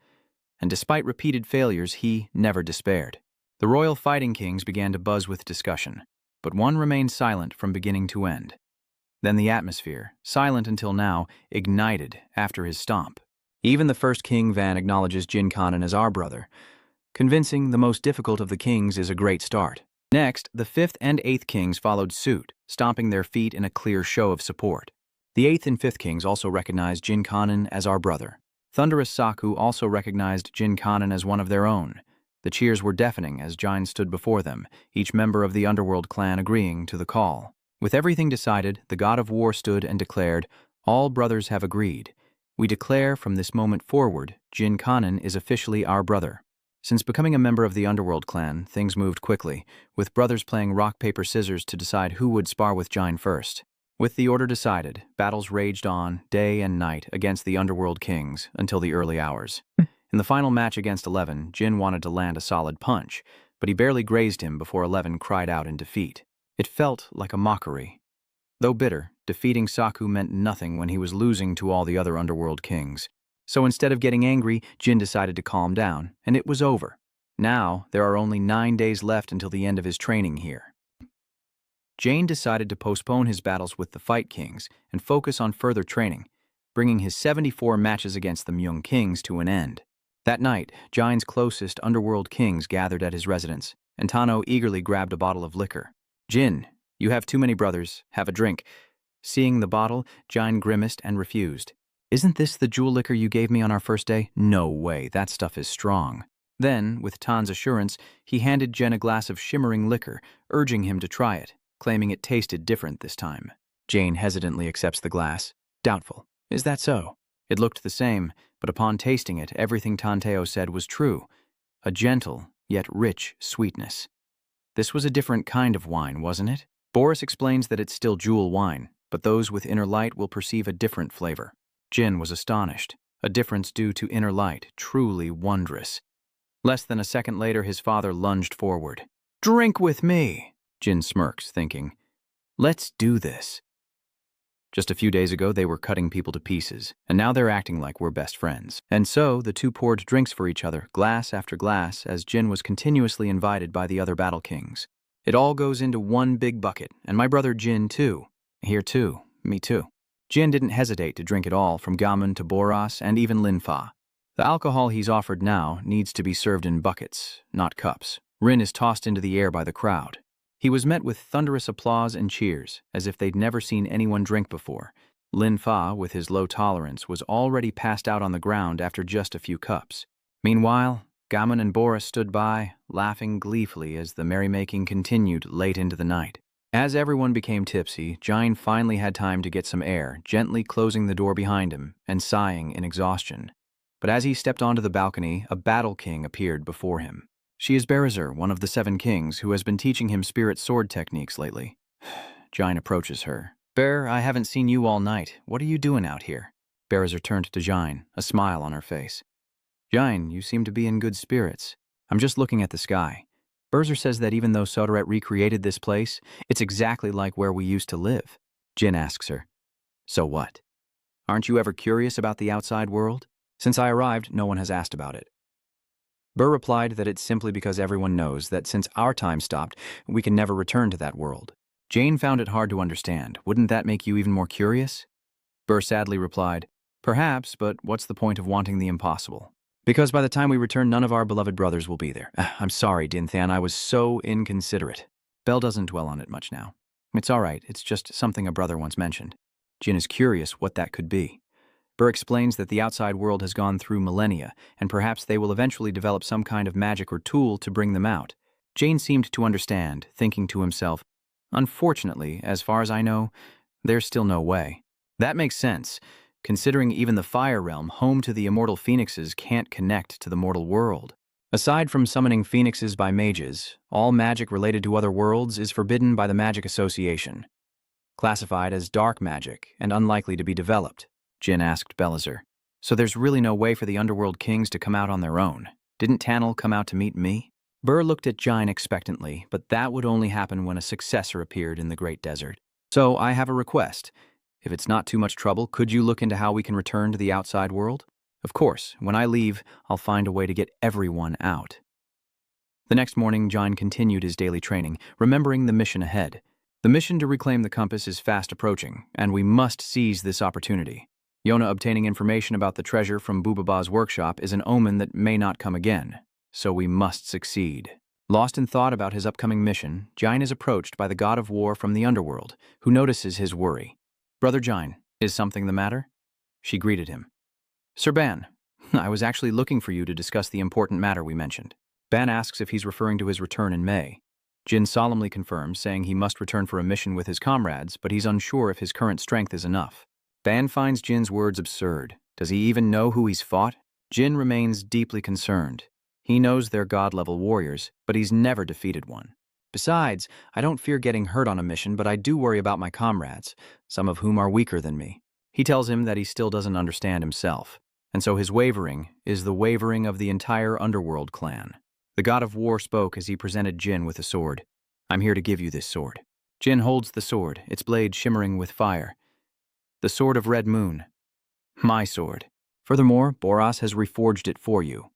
And despite repeated failures, he never despaired. The royal fighting kings began to buzz with discussion, but one remained silent from beginning to end. Then the atmosphere, silent until now, ignited after his stomp. Even the first king Van acknowledges Jin Conin as our brother. Convincing the most difficult of the kings is a great start. Next, the 5th and 8th kings followed suit, stomping their feet in a clear show of support. The 8th and 5th kings also recognized Jin Conin as our brother. Thunderous Saku also recognized Jin Conin as one of their own. The cheers were deafening as Jin stood before them, each member of the Underworld clan agreeing to the call. With everything decided, the god of war stood and declared, All brothers have agreed. We declare from this moment forward, Jin Conin is officially our brother. Since becoming a member of the Underworld clan, things moved quickly, with brothers playing rock, paper, scissors to decide who would spar with Jin first. With the order decided, battles raged on, day and night, against the Underworld kings, until the early hours. In the final match against 11, Jin wanted to land a solid punch, but he barely grazed him before 11 cried out in defeat. It felt like a mockery. Though bitter, defeating Saku meant nothing when he was losing to all the other Underworld kings. So instead of getting angry, Jin decided to calm down, and it was over. Now, there are only 9 days left until the end of his training here. Jane decided to postpone his battles with the Fight Kings and focus on further training, bringing his 74 matches against the Myung Kings to an end. That night, Jine's closest Underworld Kings gathered at his residence, and Tano eagerly grabbed a bottle of liquor. "Jin, you have too many brothers. Have a drink." Seeing the bottle, Jine grimaced and refused. "Isn't this the jewel liquor you gave me on our first day?" "No way, that stuff is strong." Then, with Tan's assurance, he handed Jin a glass of shimmering liquor, urging him to try it, claiming it tasted different this time. Jane hesitantly accepts the glass, doubtful. "Is that so?" It looked the same, but upon tasting it, everything Tanteo said was true. A gentle, yet rich sweetness. This was a different kind of wine, wasn't it? Boris explains that it's still jewel wine, but those with inner light will perceive a different flavor. Jin was astonished. A difference due to inner light, truly wondrous. Less than a second later, his father lunged forward. "Drink with me!" Jin smirks, thinking, "Let's do this." Just a few days ago, they were cutting people to pieces, and now they're acting like we're best friends. And so, the two poured drinks for each other, glass after glass, as Jin was continuously invited by the other battle kings. It all goes into one big bucket, and my brother Jin, too. Here, too. Me, too. Jin didn't hesitate to drink it all, from Gamun to Boras and even Linfa. The alcohol he's offered now needs to be served in buckets, not cups. Rin is tossed into the air by the crowd. He was met with thunderous applause and cheers, as if they'd never seen anyone drink before. Lin Fa, with his low tolerance, was already passed out on the ground after just a few cups. Meanwhile, Gamun and Boris stood by, laughing gleefully as the merrymaking continued late into the night. As everyone became tipsy, Jine finally had time to get some air, gently closing the door behind him and sighing in exhaustion. But as he stepped onto the balcony, a battle king appeared before him. She is Berezer, one of the 7 kings, who has been teaching him spirit sword techniques lately. Jine approaches her. "Ber, I haven't seen you all night. What are you doing out here?" Berezer turned to Jine, a smile on her face. "Jine, you seem to be in good spirits. I'm just looking at the sky. Berezer says that even though Soderet recreated this place, it's exactly like where we used to live." Jin asks her, "So what? Aren't you ever curious about the outside world?" "Since I arrived, no one has asked about it." Ber replied that it's simply because everyone knows that since our time stopped, we can never return to that world. Jane found it hard to understand. "Wouldn't that make you even more curious?" Ber sadly replied, "Perhaps, but what's the point of wanting the impossible? Because by the time we return, none of our beloved brothers will be there." "I'm sorry, Dinthan, I was so inconsiderate." Bell doesn't dwell on it much now. "It's all right, it's just something a brother once mentioned." Jin is curious what that could be. Ber explains that the outside world has gone through millennia, and perhaps they will eventually develop some kind of magic or tool to bring them out. Jane seemed to understand, thinking to himself, "Unfortunately, as far as I know, there's still no way." That makes sense, considering even the Fire Realm, home to the immortal phoenixes, can't connect to the mortal world. Aside from summoning phoenixes by mages, all magic related to other worlds is forbidden by the Magic Association. Classified as dark magic and unlikely to be developed, Jin asked Berezer. "So there's really no way for the Underworld Kings to come out on their own? Didn't Tanel come out to meet me?" Ber looked at Jine expectantly, but that would only happen when a successor appeared in the Great Desert. "So I have a request. If it's not too much trouble, could you look into how we can return to the outside world? Of course, when I leave, I'll find a way to get everyone out." The next morning, Jine continued his daily training, remembering the mission ahead. The mission to reclaim the compass is fast approaching, and we must seize this opportunity. Yona obtaining information about the treasure from Bubaba's workshop is an omen that may not come again, so we must succeed. Lost in thought about his upcoming mission, Jine is approached by the god of war from the Underworld, who notices his worry. "Brother Jine, is something the matter?" She greeted him. "Sir Ban, I was actually looking for you to discuss the important matter we mentioned." Ban asks if he's referring to his return in May. Jin solemnly confirms, saying he must return for a mission with his comrades, but he's unsure if his current strength is enough. Ban finds Jin's words absurd. Does he even know who he's fought? Jin remains deeply concerned. He knows they're god-level warriors, but he's never defeated one. "Besides, I don't fear getting hurt on a mission, but I do worry about my comrades, some of whom are weaker than me." He tells him that he still doesn't understand himself, and so his wavering is the wavering of the entire Underworld clan. The god of war spoke as he presented Jin with a sword. "I'm here to give you this sword." Jin holds the sword, its blade shimmering with fire. "The sword of Red Moon. My sword." Furthermore, Boras has reforged it for you.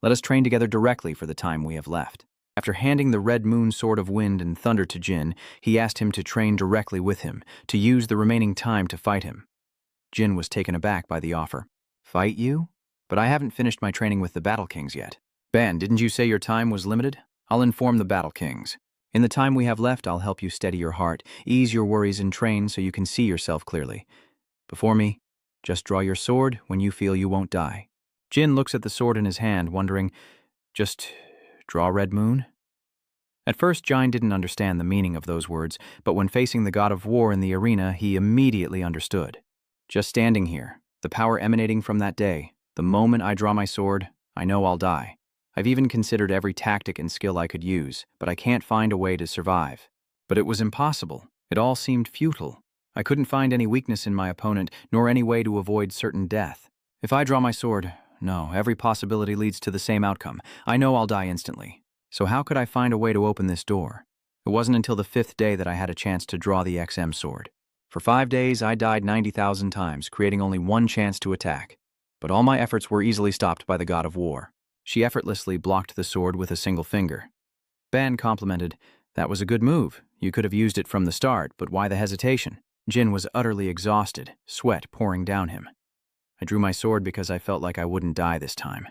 Let us train together directly for the time we have left. After handing the Red Moon Sword of Wind and Thunder to Jin, he asked him to train directly with him, to use the remaining time to fight him. Jin was taken aback by the offer. Fight you? But I haven't finished my training with the Battle Kings yet. Ban, didn't you say your time was limited? I'll inform the Battle Kings. In the time we have left, I'll help you steady your heart, ease your worries, and train so you can see yourself clearly. Before me, just draw your sword when you feel you won't die. Jin looks at the sword in his hand, wondering, just draw Red Moon? At first, Jin didn't understand the meaning of those words, but when facing the god of war in the arena, he immediately understood. Just standing here, the power emanating from that day, the moment I draw my sword, I know I'll die. I've even considered every tactic and skill I could use, but I can't find a way to survive. But it was impossible. It all seemed futile. I couldn't find any weakness in my opponent, nor any way to avoid certain death. If I draw my sword, no, every possibility leads to the same outcome. I know I'll die instantly. So how could I find a way to open this door? It wasn't until the 5th day that I had a chance to draw the XM sword. For 5 days, I died 90,000 times, creating only one chance to attack. But all my efforts were easily stopped by the god of war. She effortlessly blocked the sword with a single finger. Ban complimented, "That was a good move. You could have used it from the start, but why the hesitation?" Jin was utterly exhausted, sweat pouring down him. I drew my sword because I felt like I wouldn't die this time.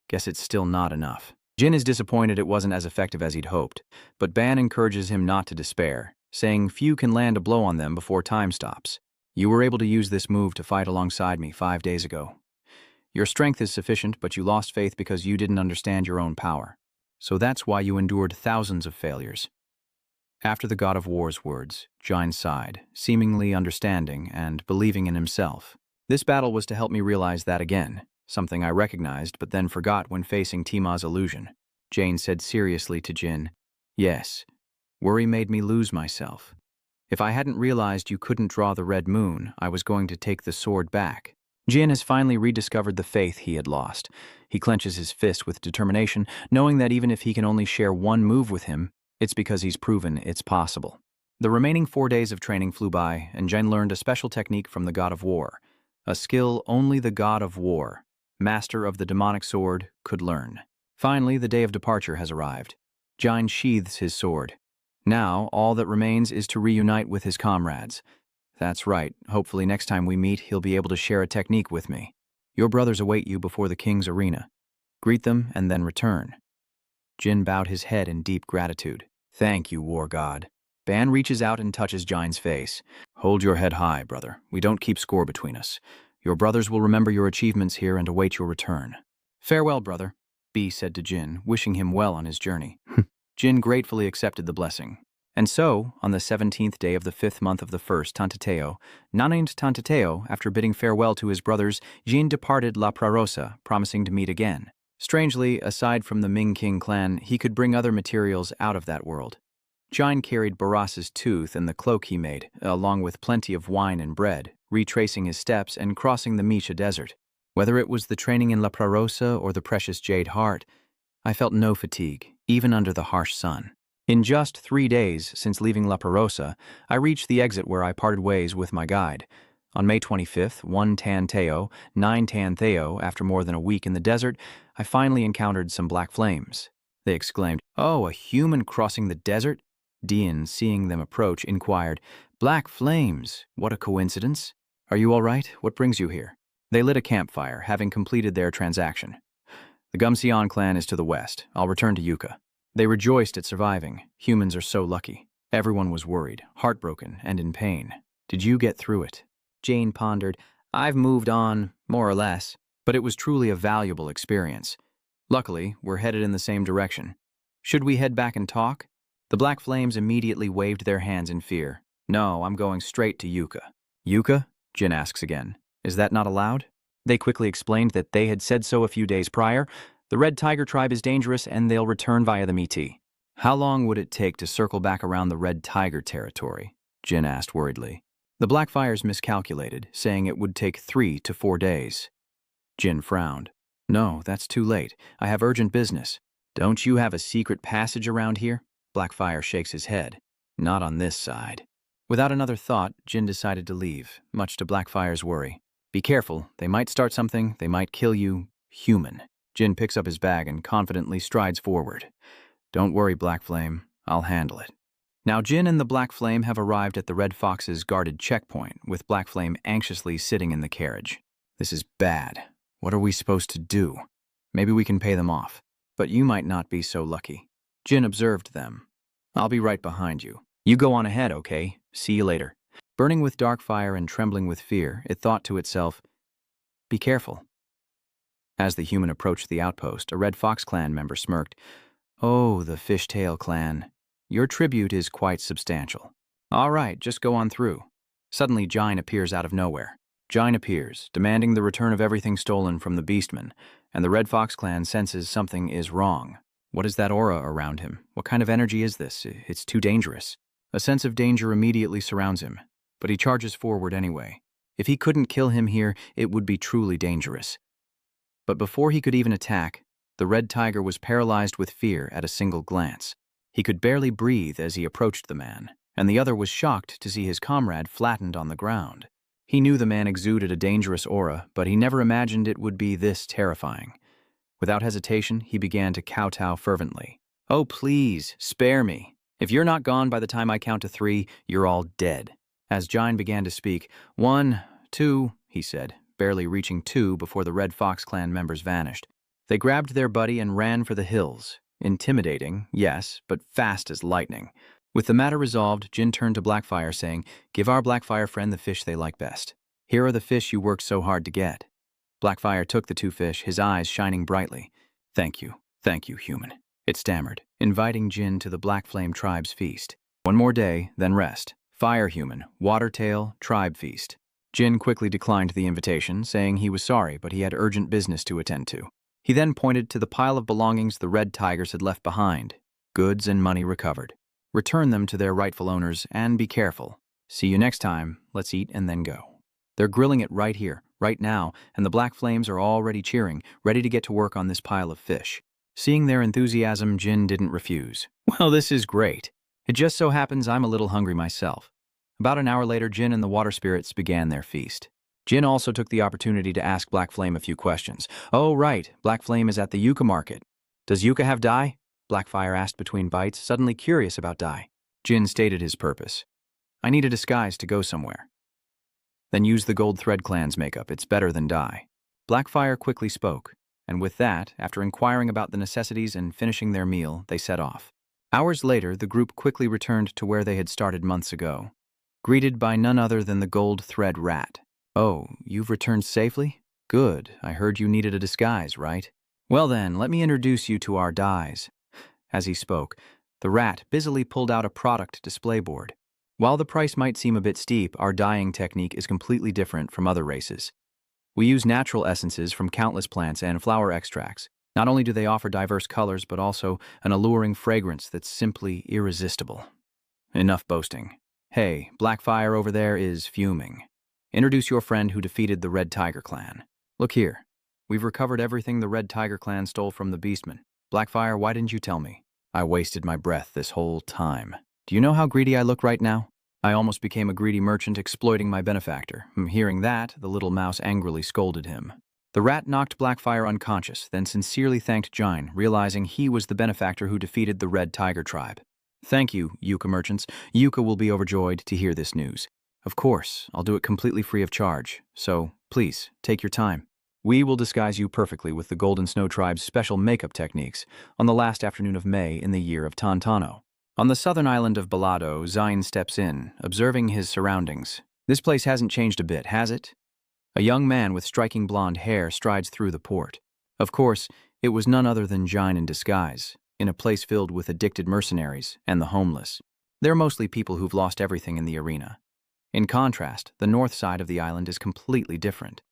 Guess it's still not enough. Jin is disappointed it wasn't as effective as he'd hoped, but Ban encourages him not to despair, saying few can land a blow on them before time stops. You were able to use this move to fight alongside me 5 days ago. Your strength is sufficient, but you lost faith because you didn't understand your own power. So that's why you endured thousands of failures. After the god of war's words, Jin sighed, seemingly understanding and believing in himself. This battle was to help me realize that again, something I recognized but then forgot when facing Tima's illusion. Jane said seriously to Jin, "Yes, worry made me lose myself. If I hadn't realized you couldn't draw the Red Moon, I was going to take the sword back." Jin has finally rediscovered the faith he had lost. He clenches his fist with determination, knowing that even if he can only share one move with him, it's because he's proven it's possible. The remaining 4 days of training flew by, and Jin learned a special technique from the god of war, a skill only the god of war, master of the demonic sword, could learn. Finally, the day of departure has arrived. Jin sheathes his sword. Now, all that remains is to reunite with his comrades. That's right, hopefully next time we meet, he'll be able to share a technique with me. Your brothers await you before the king's arena. Greet them and then return. Jin bowed his head in deep gratitude. Thank you, war god. Ban reaches out and touches Jin's face. Hold your head high, brother. We don't keep score between us. Your brothers will remember your achievements here and await your return. Farewell, brother, B said to Jin, wishing him well on his journey. Jin gratefully accepted the blessing. And so, on the 17th day of the 5th month of the 1st Tantateo, Nanaint Tantateo, after bidding farewell to his brothers, Jin departed La Prarosa, promising to meet again. Strangely, aside from the Ming King clan, he could bring other materials out of that world. Jin carried Baras's tooth and the cloak he made, along with plenty of wine and bread, retracing his steps and crossing the Misha Desert. Whether it was the training in La Prarosa or the precious jade heart, I felt no fatigue, even under the harsh sun. In just 3 days since leaving La Prarosa, I reached the exit where I parted ways with my guide. On May 25th, 1 Tan Teo, 9 Tan Theo, after more than a week in the desert, I finally encountered some black flames. They exclaimed, "Oh, a human crossing the desert?" Dian, seeing them approach, inquired, "Black flames, what a coincidence. Are you all right? What brings you here?" They lit a campfire, having completed their transaction. "The Gumseon clan is to the west. I'll return to Yucca." They rejoiced at surviving. Humans are so lucky. Everyone was worried, heartbroken, and in pain. Did you get through it? Jane pondered. I've moved on, more or less, but it was truly a valuable experience. Luckily, we're headed in the same direction. Should we head back and talk? The black flames immediately waved their hands in fear. No, I'm going straight to Yucca. Yucca? Jin asks again. Is that not allowed? They quickly explained that they had said so a few days prior. The Red Tiger tribe is dangerous and they'll return via the Métis. How long would it take to circle back around the Red Tiger territory? Jin asked worriedly. The Blackfires miscalculated, saying it would take 3 to 4 days. Jin frowned. No, that's too late. I have urgent business. Don't you have a secret passage around here? Blackfire shakes his head. Not on this side. Without another thought, Jin decided to leave, much to Blackfire's worry. Be careful, they might start something, they might kill you. Human. Jin picks up his bag and confidently strides forward. Don't worry, Black Flame, I'll handle it. Now Jin and the Black Flame have arrived at the Red Fox's guarded checkpoint, with Black Flame anxiously sitting in the carriage. This is bad. What are we supposed to do? Maybe we can pay them off. But you might not be so lucky. Jin observed them. I'll be right behind you. You go on ahead, okay? See you later. Burning with dark fire and trembling with fear, it thought to itself, be careful. As the human approached the outpost, a Red Fox clan member smirked. Oh, the Fishtail clan. Your tribute is quite substantial. All right, just go on through. Suddenly, Jine appears out of nowhere. Jine appears, demanding the return of everything stolen from the Beastmen, and the Red Fox clan senses something is wrong. What is that aura around him? What kind of energy is this? It's too dangerous. A sense of danger immediately surrounds him, but he charges forward anyway. If he couldn't kill him here, it would be truly dangerous. But before he could even attack, the Red Tiger was paralyzed with fear at a single glance. He could barely breathe as he approached the man, and the other was shocked to see his comrade flattened on the ground. He knew the man exuded a dangerous aura, but he never imagined it would be this terrifying. Without hesitation, he began to kowtow fervently. Oh, please, spare me. If you're not gone by the time I count to 3, you're all dead. As Jine began to speak, 1, 2, he said, barely reaching 2 before the Red Fox clan members vanished. They grabbed their buddy and ran for the hills. Intimidating, yes, but fast as lightning. With the matter resolved, Jin turned to Blackfire, saying, Give our Blackfire friend the fish they like best. Here are the fish you worked so hard to get. Blackfire took the 2 fish, his eyes shining brightly. Thank you, human, it stammered, inviting Jin to the Black Flame tribe's feast. One more day, then rest. Fire human, Watertail, tribe feast. Jin quickly declined the invitation, saying he was sorry, but he had urgent business to attend to. He then pointed to the pile of belongings the Red Tigers had left behind. Goods and money recovered. Return them to their rightful owners, and be careful. See you next time. Let's eat and then go. They're grilling it right here, right now, and the Black Flames are already cheering, ready to get to work on this pile of fish. Seeing their enthusiasm, Jin didn't refuse. Well, this is great. It just so happens I'm a little hungry myself. About an hour later, Jin and the water spirits began their feast. Jin also took the opportunity to ask Black Flame a few questions. Oh, right, Black Flame is at the Yucca market. Does Yucca have dye? Blackfire asked between bites, suddenly curious about dye. Jin stated his purpose. I need a disguise to go somewhere. Then use the Gold Thread Clan's makeup, it's better than dye. Blackfire quickly spoke, and with that, after inquiring about the necessities and finishing their meal, they set off. Hours later, the group quickly returned to where they had started months ago, greeted by none other than the Gold Thread Rat. Oh, you've returned safely? Good, I heard you needed a disguise, right? Well then, let me introduce you to our dyes. As he spoke, the rat busily pulled out a product display board. While the price might seem a bit steep, our dyeing technique is completely different from other races. We use natural essences from countless plants and flower extracts. Not only do they offer diverse colors, but also an alluring fragrance that's simply irresistible. Enough boasting. Hey, Blackfire over there is fuming. Introduce your friend who defeated the Red Tiger clan. Look here. We've recovered everything the Red Tiger clan stole from the Beastmen. Blackfire, why didn't you tell me? I wasted my breath this whole time. Do you know how greedy I look right now? I almost became a greedy merchant exploiting my benefactor. Hearing that, the little mouse angrily scolded him. The rat knocked Blackfire unconscious, then sincerely thanked Jine, realizing he was the benefactor who defeated the Red Tiger tribe. Thank you, Yucca merchants. Yucca will be overjoyed to hear this news. Of course, I'll do it completely free of charge, so please, take your time. We will disguise you perfectly with the Golden Snow Tribe's special makeup techniques on the last afternoon of May in the year of Tantano. On the southern island of Balado, Zine steps in, observing his surroundings. This place hasn't changed a bit, has it? A young man with striking blonde hair strides through the port. Of course, it was none other than Jine in disguise, in a place filled with addicted mercenaries and the homeless. They're mostly people who've lost everything in the arena. In contrast, the north side of the island is completely different.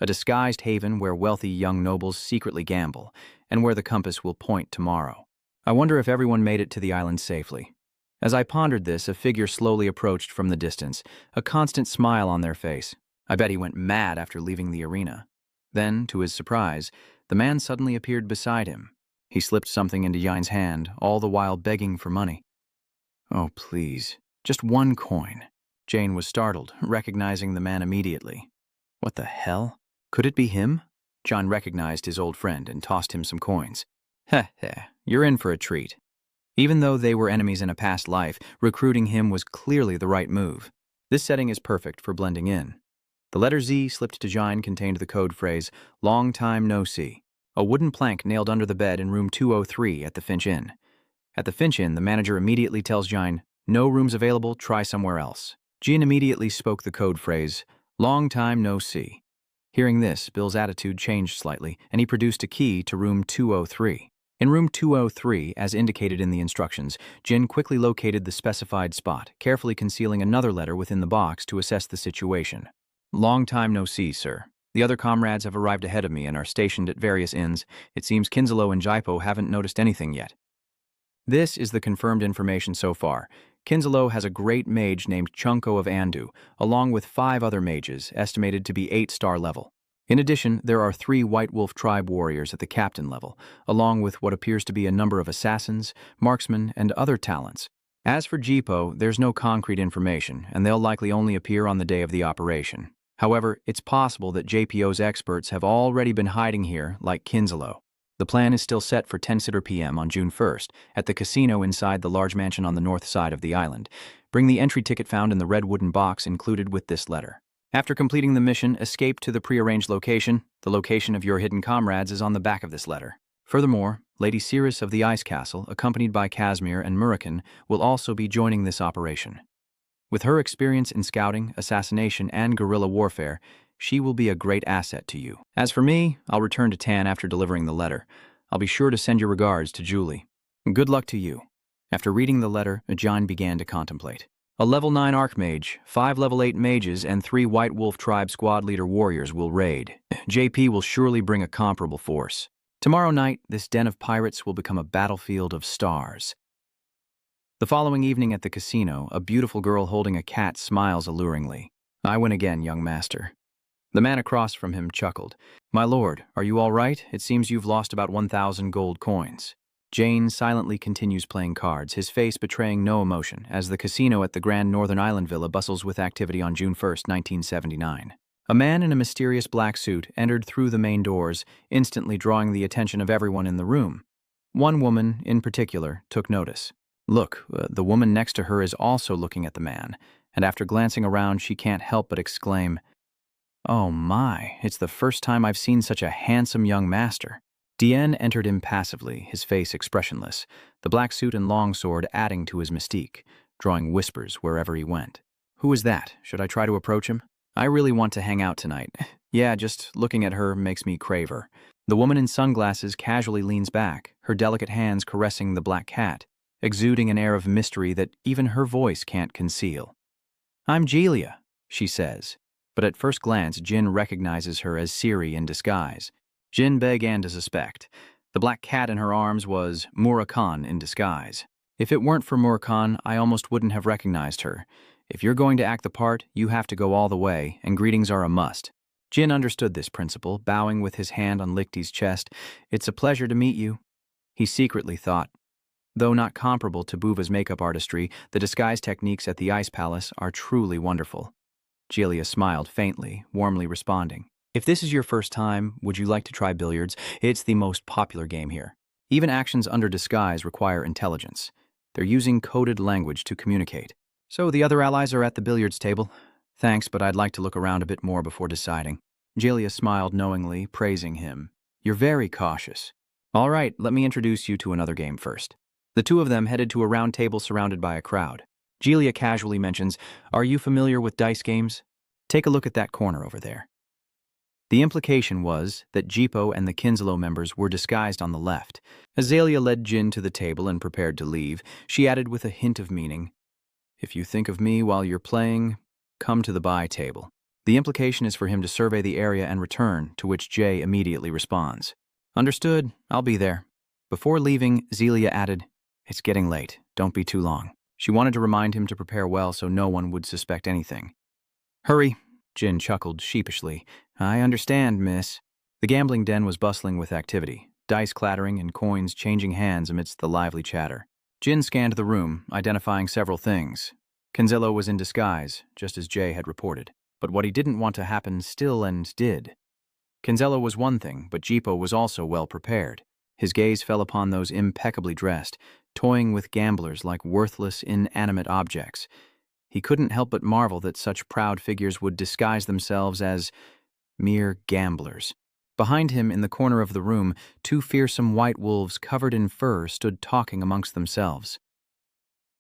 A disguised haven where wealthy young nobles secretly gamble, and where the compass will point tomorrow. I wonder if everyone made it to the island safely. As I pondered this, a figure slowly approached from the distance, a constant smile on their face. I bet he went mad after leaving the arena. Then, to his surprise, the man suddenly appeared beside him. He slipped something into Yine's hand, all the while begging for money. Oh, please, just 1 coin. Jane was startled, recognizing the man immediately. What the hell? Could it be him? John recognized his old friend and tossed him some coins. Heh heh, you're in for a treat. Even though they were enemies in a past life, recruiting him was clearly the right move. This setting is perfect for blending in. The letter Z slipped to John contained the code phrase, "Long time no see." A wooden plank nailed under the bed in room 203 at the Finch Inn. At the Finch Inn, the manager immediately tells John, "No rooms available, try somewhere else." Jin immediately spoke the code phrase, "Long time no see." Hearing this, Bill's attitude changed slightly, and he produced a key to room 203. In room 203, as indicated in the instructions, Jin quickly located the specified spot, carefully concealing another letter within the box to assess the situation. "Long time no see, sir. The other comrades have arrived ahead of me and are stationed at various inns. It seems Kinzalo and Jaipo haven't noticed anything yet." This is the confirmed information so far. Kinzalo has a great mage named Chunko of Andu, along with 5 other mages, estimated to be 8-star level. In addition, there are 3 White Wolf tribe warriors at the captain level, along with what appears to be a number of assassins, marksmen, and other talents. As for Jipo, there's no concrete information, and they'll likely only appear on the day of the operation. However, it's possible that JPO's experts have already been hiding here, like Kinzalo. The plan is still set for 10 p.m. on June 1st at the casino inside the large mansion on the north side of the island. Bring the entry ticket found in the red wooden box included with this letter. After completing the mission, escape to the prearranged location. The location of your hidden comrades is on the back of this letter. Furthermore, Lady Cirrus of the Ice Castle, accompanied by Casimir and Murakin, will also be joining this operation. With her experience in scouting, assassination, and guerrilla warfare, she will be a great asset to you. As for me, I'll return to Tan after delivering the letter. I'll be sure to send your regards to Julie. Good luck to you. After reading the letter, John began to contemplate. A level 9 Archmage, 5 level 8 mages, and 3 White Wolf Tribe squad leader warriors will raid. JP will surely bring a comparable force. Tomorrow night, this den of pirates will become a battlefield of stars. The following evening at the casino, a beautiful girl holding a cat smiles alluringly. "I win again, young master." The man across from him chuckled. "My lord, are you all right? It seems you've lost about 1,000 gold coins." Jane silently continues playing cards, his face betraying no emotion, as the casino at the Grand Northern Island Villa bustles with activity on June 1st, 1979. A man in a mysterious black suit entered through the main doors, instantly drawing the attention of everyone in the room. One woman, in particular, took notice. Look, the woman next to her is also looking at the man, and after glancing around, she can't help but exclaim, "Oh my, it's the first time I've seen such a handsome young master." Dien entered impassively, his face expressionless, the black suit and longsword adding to his mystique, drawing whispers wherever he went. "Who is that? Should I try to approach him? I really want to hang out tonight. Yeah, just looking at her makes me crave her." The woman in sunglasses casually leans back, her delicate hands caressing the black cat, exuding an air of mystery that even her voice can't conceal. "I'm Jelia," she says, but at first glance Jin recognizes her as Siri in disguise. Jin began to suspect. The black cat in her arms was Murakan in disguise. If it weren't for Murakan, I almost wouldn't have recognized her. If you're going to act the part, you have to go all the way, and greetings are a must. Jin understood this principle, bowing with his hand on Lichty's chest. "It's a pleasure to meet you," he secretly thought. Though not comparable to Buva's makeup artistry, the disguise techniques at the Ice Palace are truly wonderful. Jelia smiled faintly, warmly responding. "If this is your first time, would you like to try billiards? It's the most popular game here. Even actions under disguise require intelligence. They're using coded language to communicate. So the other allies are at the billiards table. Thanks, but I'd like to look around a bit more before deciding." Jelia smiled knowingly, praising him. "You're very cautious. All right, let me introduce you to another game first." The two of them headed to a round table surrounded by a crowd. Jelia casually mentions, "Are you familiar with dice games? Take a look at that corner over there." The implication was that Jipo and the Kinzalo members were disguised on the left. Azalea led Jin to the table and prepared to leave. She added with a hint of meaning, "If you think of me while you're playing, come to the buy table." The implication is for him to survey the area and return, to which Jay immediately responds. "Understood, I'll be there." Before leaving, Zelia added, "It's getting late, don't be too long." She wanted to remind him to prepare well so no one would suspect anything. "Hurry," Jin chuckled sheepishly. "I understand, miss." The gambling den was bustling with activity, dice clattering and coins changing hands amidst the lively chatter. Jin scanned the room, identifying several things. Kinzalo was in disguise, just as Jay had reported. but what he didn't want to happen still and did. Kinsella was one thing, but Jipo was also well prepared. His gaze fell upon those impeccably dressed, toying with gamblers like worthless, inanimate objects. He couldn't help but marvel that such proud figures would disguise themselves as mere gamblers. Behind him, in the corner of the room, two fearsome white wolves covered in fur stood talking amongst themselves.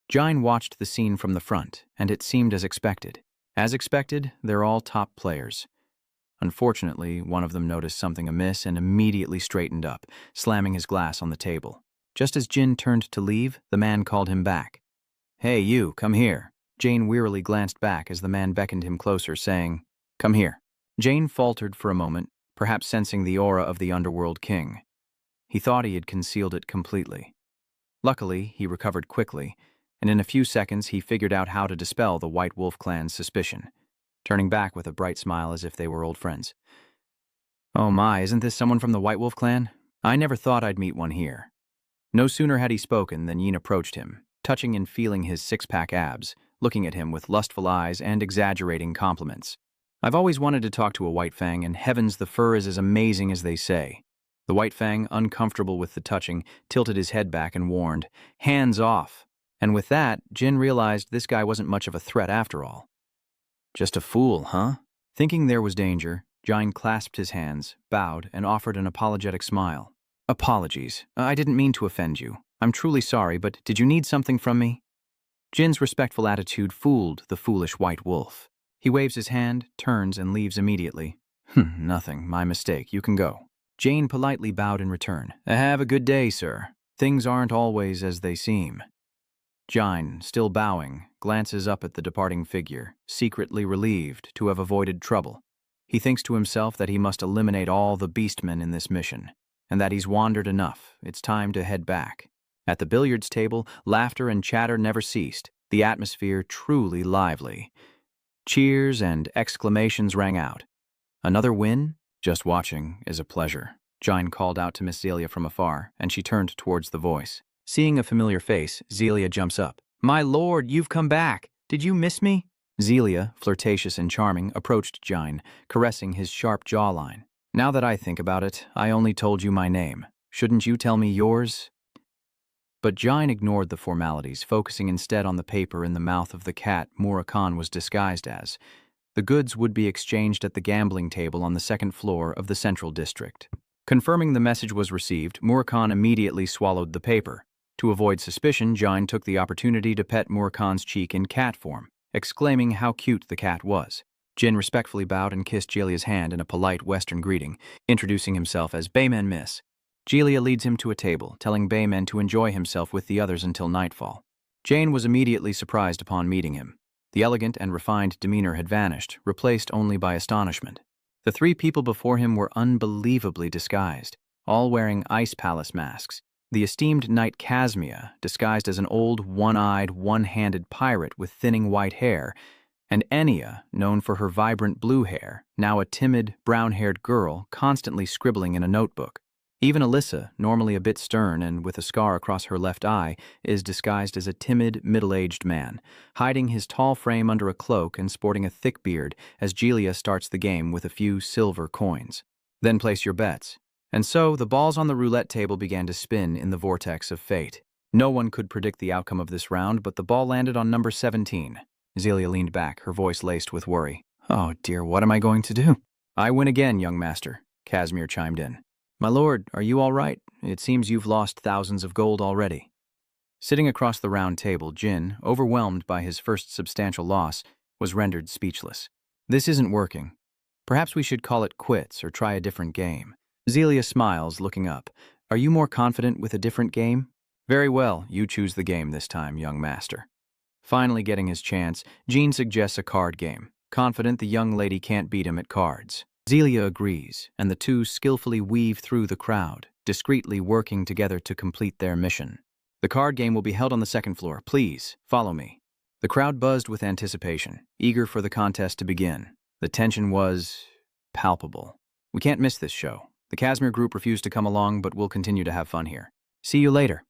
Jine watched the scene from the front, and it seemed as expected. As expected, they're all top players. Unfortunately, one of them noticed something amiss and immediately straightened up, slamming his glass on the table. Just as Jin turned to leave, the man called him back. "Hey, you, come here." Jane wearily glanced back as the man beckoned him closer, saying, "Come here." Jane faltered for a moment, perhaps sensing the aura of the Underworld king. He thought he had concealed it completely. Luckily, he recovered quickly, and in a few seconds he figured out how to dispel the White Wolf clan's suspicion, turning back with a bright smile as if they were old friends. "Oh my, isn't this someone from the White Wolf clan? I never thought I'd meet one here." No sooner had he spoken than Yin approached him, touching and feeling his six-pack abs, looking at him with lustful eyes and exaggerating compliments. "I've always wanted to talk to a White Fang, and heavens, the fur is as amazing as they say." The White Fang, uncomfortable with the touching, tilted his head back and warned, "Hands off." And with that, Jin realized this guy wasn't much of a threat after all. "Just a fool, huh?" Thinking there was danger, Jine clasped his hands, bowed, and offered an apologetic smile. "Apologies. I didn't mean to offend you. I'm truly sorry, but did you need something from me?" Jin's respectful attitude fooled the foolish White Wolf. He waves his hand, turns, and leaves immediately. "Nothing. My mistake. You can go." Jane politely bowed in return. "Have a good day, sir. Things aren't always as they seem." Jine, still bowing, glances up at the departing figure, secretly relieved to have avoided trouble. He thinks to himself that he must eliminate all the beastmen in this mission, and that he's wandered enough. It's time to head back. At the billiards table, laughter and chatter never ceased, the atmosphere truly lively. Cheers and exclamations rang out. "Another win? Just watching is a pleasure." Jine called out to Miss Zelia from afar, and she turned towards the voice. Seeing a familiar face, Zelia jumps up. "My lord, you've come back. Did you miss me?" Zelia, flirtatious and charming, approached Jine, caressing his sharp jawline. "Now that I think about it, I only told you my name. Shouldn't you tell me yours?" But Jine ignored the formalities, focusing instead on the paper in the mouth of the cat Murakhan was disguised as. The goods would be exchanged at the gambling table on the second floor of the Central District. Confirming the message was received, Murakhan immediately swallowed the paper. To avoid suspicion, Jine took the opportunity to pet Murakhan's cheek in cat form, exclaiming how cute the cat was. Jin respectfully bowed and kissed Jelia's hand in a polite Western greeting, introducing himself as Bayman Miss. Jelia leads him to a table, telling Bayman to enjoy himself with the others until nightfall. Jane was immediately surprised upon meeting him. The elegant and refined demeanor had vanished, replaced only by astonishment. The three people before him were unbelievably disguised, all wearing Ice Palace masks. The esteemed knight Casmia, disguised as an old, one-eyed, one-handed pirate with thinning white hair, and Enya, known for her vibrant blue hair, now a timid, brown-haired girl constantly scribbling in a notebook. Even Alyssa, normally a bit stern and with a scar across her left eye, is disguised as a timid, middle-aged man, hiding his tall frame under a cloak and sporting a thick beard as Jelia starts the game with a few silver coins. "Then place your bets." And so the balls on the roulette table began to spin in the vortex of fate. No one could predict the outcome of this round, but the ball landed on number 17. Zelia leaned back, her voice laced with worry. "Oh dear, what am I going to do?" "I win again, young master," Casimir chimed in. "My lord, are you all right? It seems you've lost thousands of gold already." Sitting across the round table, Jin, overwhelmed by his first substantial loss, was rendered speechless. "This isn't working. Perhaps we should call it quits or try a different game." Zelia smiles, looking up. "Are you more confident with a different game?" "Very well, you choose the game this time, young master." Finally getting his chance, Jean suggests a card game, confident the young lady can't beat him at cards. Zelia agrees, and the two skillfully weave through the crowd, discreetly working together to complete their mission. "The card game will be held on the second floor. Please, follow me." The crowd buzzed with anticipation, eager for the contest to begin. The tension was palpable. "We can't miss this show. The Casimir group refused to come along, but we'll continue to have fun here. See you later.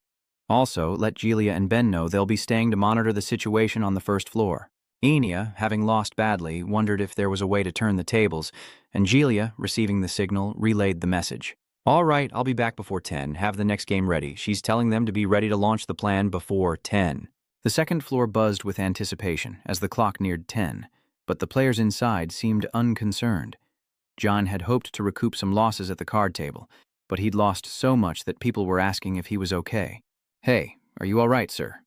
Also, let Jelia and Ben know they'll be staying to monitor the situation on the first floor." Enya, having lost badly, wondered if there was a way to turn the tables, and Gelia, receiving the signal, relayed the message. All right, I'll be back before 10. Have the next game ready. She's telling them to be ready to launch the plan before 10. The second floor buzzed with anticipation as the clock neared 10, but the players inside seemed unconcerned. John had hoped to recoup some losses at the card table, but he'd lost so much that people were asking if he was okay. Hey, are you all right, sir?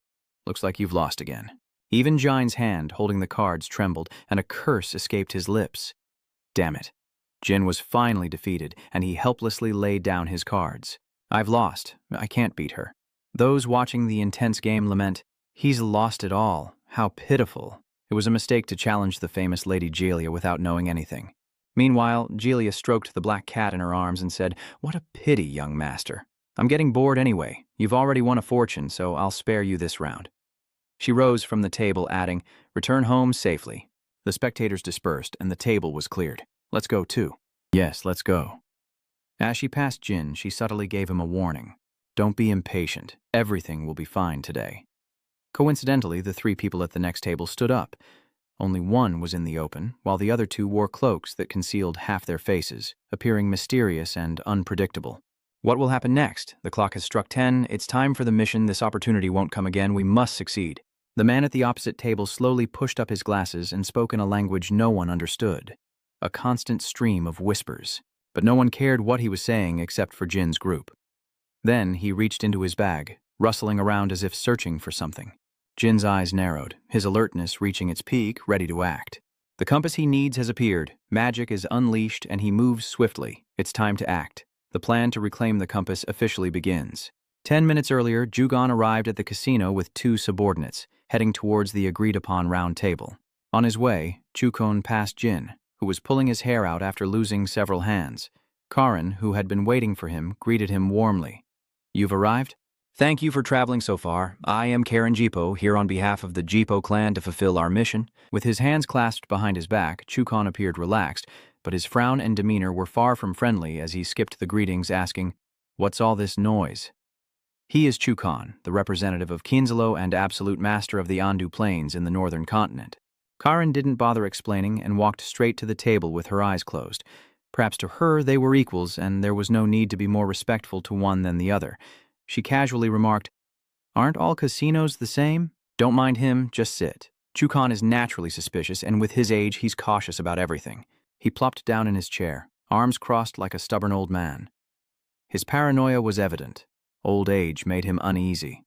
Looks like you've lost again. Even Jine's hand holding the cards trembled, and a curse escaped his lips. Damn it. Jin was finally defeated, and he helplessly laid down his cards. I've lost. I can't beat her. Those watching the intense game lament, he's lost it all. How pitiful. It was a mistake to challenge the famous Lady Gelia without knowing anything. Meanwhile, Gelia stroked the black cat in her arms and said, "What a pity, young master. I'm getting bored anyway. You've already won a fortune, so I'll spare you this round." She rose from the table, adding, "Return home safely." The spectators dispersed, and the table was cleared. "Let's go, too." "Yes, let's go." As she passed Jin, she subtly gave him a warning. "Don't be impatient. Everything will be fine today." Coincidentally, the three people at the next table stood up. Only one was in the open, while the other two wore cloaks that concealed half their faces, appearing mysterious and unpredictable. What will happen next? The clock has struck 10. It's time for the mission. This opportunity won't come again. We must succeed. The man at the opposite table slowly pushed up his glasses and spoke in a language no one understood. A constant stream of whispers. But no one cared what he was saying except for Jin's group. Then he reached into his bag, rustling around as if searching for something. Jin's eyes narrowed, his alertness reaching its peak, ready to act. The compass he needs has appeared. Magic is unleashed, and he moves swiftly. It's time to act. The plan to reclaim the compass officially begins. 10 minutes earlier, Jugon arrived at the casino with two subordinates, heading towards the agreed-upon round table. On his way, Chukon passed Jin, who was pulling his hair out after losing several hands. Karin, who had been waiting for him, greeted him warmly. "You've arrived? Thank you for traveling so far. I am Karen Jipo, here on behalf of the Jipo clan to fulfill our mission." With his hands clasped behind his back, Chukon appeared relaxed, but his frown and demeanor were far from friendly as he skipped the greetings, asking, "What's all this noise?" He is Chukon, the representative of Kinzalo and absolute master of the Andu Plains in the northern continent. Karin didn't bother explaining and walked straight to the table with her eyes closed. Perhaps to her they were equals, and there was no need to be more respectful to one than the other. She casually remarked, "Aren't all casinos the same? Don't mind him, just sit." Chukon is naturally suspicious, and with his age, he's cautious about everything. He plopped down in his chair, arms crossed like a stubborn old man. His paranoia was evident. Old age made him uneasy.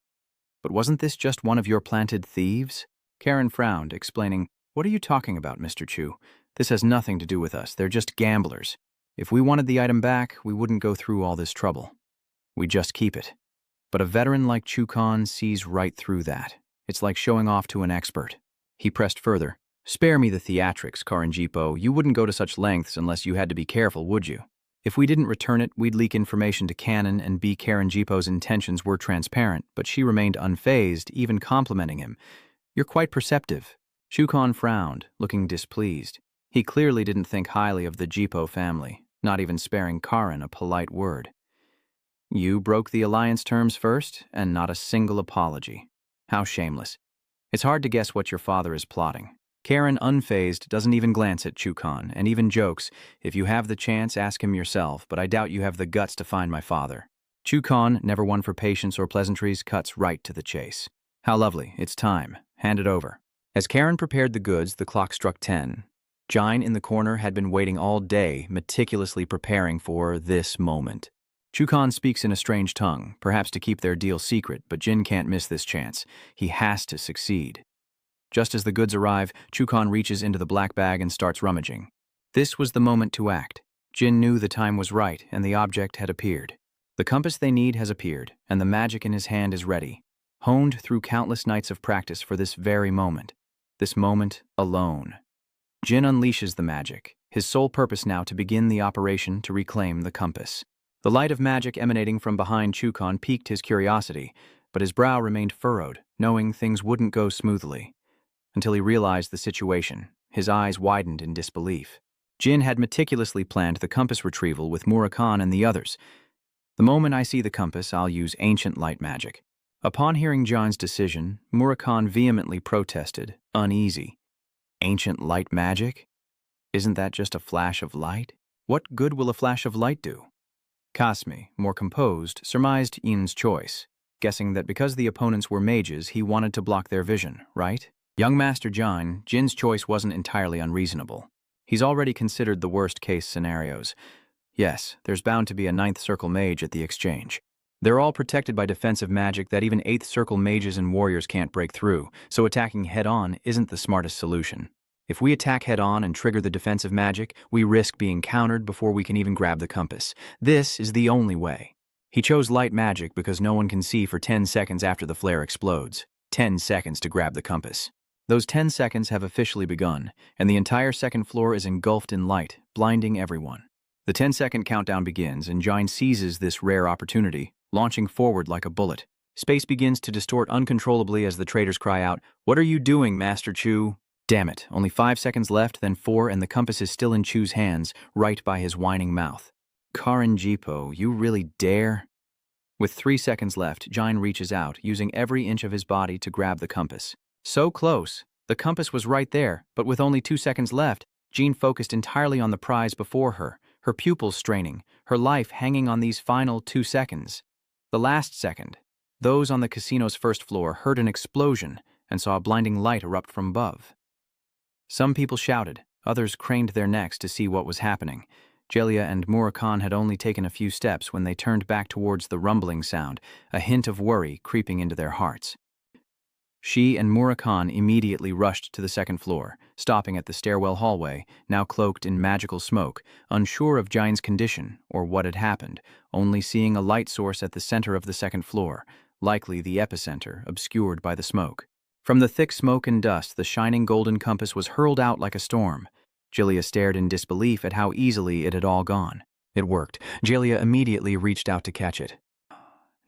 "But wasn't this just one of your planted thieves?" Karen frowned, explaining, "What are you talking about, Mr. Chu? This has nothing to do with us. They're just gamblers. If we wanted the item back, we wouldn't go through all this trouble. We just keep it." But a veteran like Chukon sees right through that. It's like showing off to an expert. He pressed further. "Spare me the theatrics, Karanjipo. You wouldn't go to such lengths unless you had to be careful, would you? If we didn't return it, we'd leak information to Canon, and B. Karanjipo's intentions were transparent, but she remained unfazed, even complimenting him. You're quite perceptive." Chukon frowned, looking displeased. He clearly didn't think highly of the Jipo family, not even sparing Karin a polite word. "You broke the alliance terms first, and not a single apology. How shameless. It's hard to guess what your father is plotting." Karen, unfazed, doesn't even glance at Chukon, and even jokes, "If you have the chance, ask him yourself, but I doubt you have the guts to find my father." Chukon, never one for patience or pleasantries, cuts right to the chase. "How lovely. It's time. Hand it over." As Karen prepared the goods, the clock struck 10. Jine in the corner had been waiting all day, meticulously preparing for this moment. Chukon speaks in a strange tongue, perhaps to keep their deal secret, but Jin can't miss this chance. He has to succeed. Just as the goods arrive, Chukon reaches into the black bag and starts rummaging. This was the moment to act. Jin knew the time was right, and the object had appeared. The compass they need has appeared, and the magic in his hand is ready, honed through countless nights of practice for this very moment. This moment alone. Jin unleashes the magic, his sole purpose now to begin the operation to reclaim the compass. The light of magic emanating from behind Chukon piqued his curiosity, but his brow remained furrowed, knowing things wouldn't go smoothly. Until he realized the situation, his eyes widened in disbelief. Jin had meticulously planned the compass retrieval with Murakhan and the others. "The moment I see the compass, I'll use ancient light magic." Upon hearing Jin's decision, Murakhan vehemently protested, uneasy. Ancient light magic? Isn't that just a flash of light? What good will a flash of light do? Kasmi, more composed, surmised Yin's choice, guessing that because the opponents were mages, he wanted to block their vision, right? Young Master Jin's choice wasn't entirely unreasonable. He's already considered the worst-case scenarios. Yes, there's bound to be a 9th Circle mage at the exchange. They're all protected by defensive magic that even 8th Circle mages and warriors can't break through, so attacking head-on isn't the smartest solution. If we attack head-on and trigger the defensive magic, we risk being countered before we can even grab the compass. This is the only way. He chose light magic because no one can see for 10 seconds after the flare explodes. 10 seconds to grab the compass. Those 10 seconds have officially begun, and the entire second floor is engulfed in light, blinding everyone. The 10-second countdown begins, and Jin seizes this rare opportunity, launching forward like a bullet. Space begins to distort uncontrollably as the traders cry out, "What are you doing, Master Chu?" Damn it, only 5 seconds left, then 4, and the compass is still in Chu's hands, right by his whining mouth. Karin Jipo, you really dare? With 3 seconds left, Jin reaches out, using every inch of his body to grab the compass. So close. The compass was right there, but with only 2 seconds left, Jin focused entirely on the prize before her, her pupils straining, her life hanging on these final 2 seconds. The last second. Those on the casino's first floor heard an explosion and saw a blinding light erupt from above. Some people shouted, others craned their necks to see what was happening. Jelia and Murakhan had only taken a few steps when they turned back towards the rumbling sound, a hint of worry creeping into their hearts. She and Murakhan immediately rushed to the second floor, stopping at the stairwell hallway, now cloaked in magical smoke, unsure of Jin's condition or what had happened, only seeing a light source at the center of the second floor, likely the epicenter, obscured by the smoke. From the thick smoke and dust, the shining golden compass was hurled out like a storm. Jelia stared in disbelief at how easily it had all gone. It worked. Jelia immediately reached out to catch it.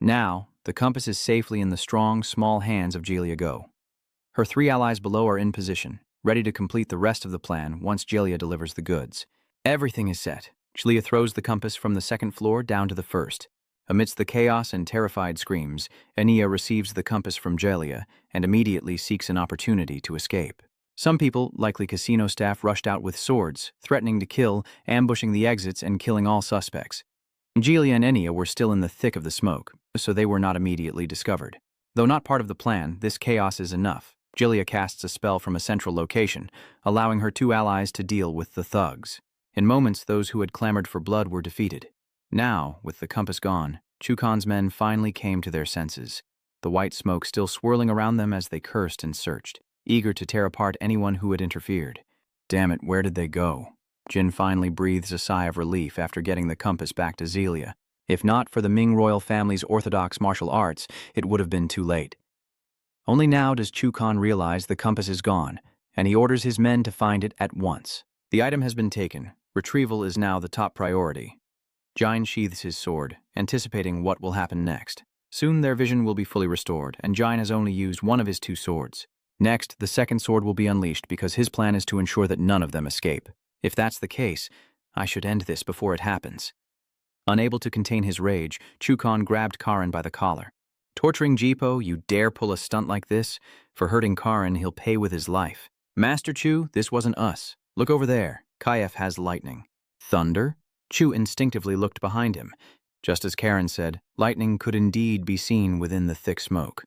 Now, the compass is safely in the strong, small hands of Jelia Go. Her 3 allies below are in position, ready to complete the rest of the plan once Jelia delivers the goods. Everything is set. Jelia throws the compass from the second floor down to the first. Amidst the chaos and terrified screams, Ania receives the compass from Jelia and immediately seeks an opportunity to escape. Some people, likely casino staff, rushed out with swords, threatening to kill, ambushing the exits and killing all suspects. Jelia and Enia were still in the thick of the smoke, so they were not immediately discovered. Though not part of the plan, this chaos is enough. Jelia casts a spell from a central location, allowing her 2 allies to deal with the thugs. In moments, those who had clamored for blood were defeated. Now, with the compass gone, Chukan's men finally came to their senses, the white smoke still swirling around them as they cursed and searched, eager to tear apart anyone who had interfered. Damn it, where did they go? Jin finally breathes a sigh of relief after getting the compass back to Zelia. If not for the Ming royal family's orthodox martial arts, it would have been too late. Only now does Chukan realize the compass is gone, and he orders his men to find it at once. The item has been taken. Retrieval is now the top priority. Jin sheathes his sword, anticipating what will happen next. Soon their vision will be fully restored, and Jin has only used one of his 2 swords. Next, the second sword will be unleashed because his plan is to ensure that none of them escape. If that's the case, I should end this before it happens. Unable to contain his rage, Chukan grabbed Karin by the collar. Torturing Jipo, you dare pull a stunt like this? For hurting Karin, he'll pay with his life. Master Chu, this wasn't us. Look over there. Kaif has lightning. Thunder? Chu instinctively looked behind him. Just as Karen said, lightning could indeed be seen within the thick smoke.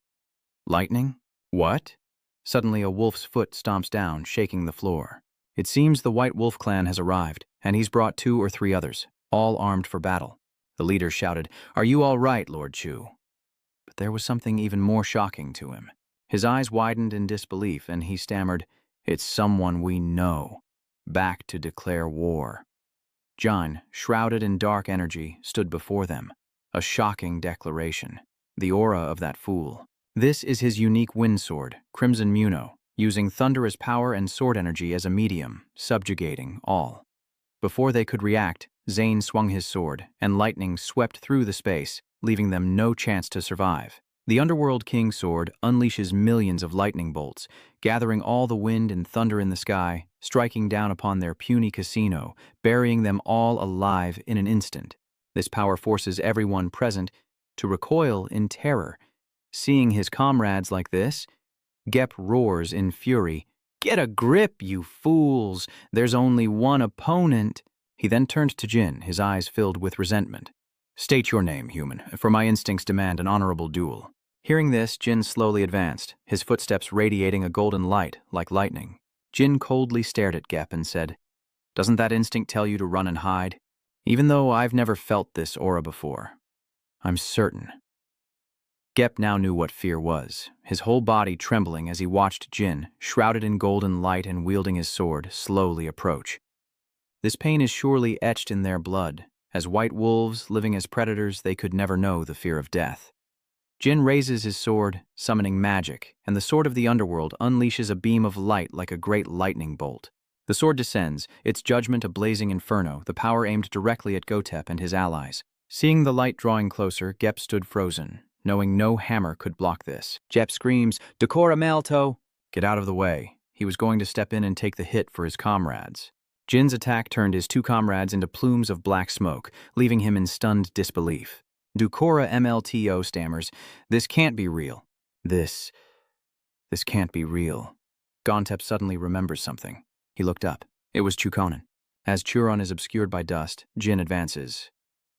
Lightning? What? Suddenly a wolf's foot stomps down, shaking the floor. It seems the White Wolf clan has arrived, and he's brought 2 or 3 others, all armed for battle. The leader shouted, "Are you all right, Lord Chu?" But there was something even more shocking to him. His eyes widened in disbelief, and he stammered, "It's someone we know, back to declare war." Jin, shrouded in dark energy, stood before them. A shocking declaration. The aura of that fool. This is his unique wind sword, Crimson Muno, using thunder as power and sword energy as a medium, subjugating all. Before they could react, Zane swung his sword, and lightning swept through the space, leaving them no chance to survive. The Underworld King's sword unleashes millions of lightning bolts, gathering all the wind and thunder in the sky, striking down upon their puny casino, burying them all alive in an instant. This power forces everyone present to recoil in terror. Seeing his comrades like this, Gep roars in fury, "Get a grip, you fools! There's only one opponent." He then turned to Jin, his eyes filled with resentment. "State your name, human, for my instincts demand an honorable duel." Hearing this, Jin slowly advanced, his footsteps radiating a golden light like lightning. Jin coldly stared at Gep and said, "Doesn't that instinct tell you to run and hide? Even though I've never felt this aura before, I'm certain." Gep now knew what fear was, his whole body trembling as he watched Jin, shrouded in golden light and wielding his sword, slowly approach. This pain is surely etched in their blood. As white wolves, living as predators, they could never know the fear of death. Jin raises his sword, summoning magic, and the sword of the underworld unleashes a beam of light like a great lightning bolt. The sword descends, its judgment a blazing inferno, the power aimed directly at Gotep and his allies. Seeing the light drawing closer, Gep stood frozen, knowing no hammer could block this. Jep screams, "Decora Malto!" Get out of the way. He was going to step in and take the hit for his comrades. Jin's attack turned his two comrades into plumes of black smoke, leaving him in stunned disbelief. Ducora MLTO stammers, "This can't be real. This can't be real." Gontep suddenly remembers something. He looked up. It was Conin. As Churon is obscured by dust, Jin advances.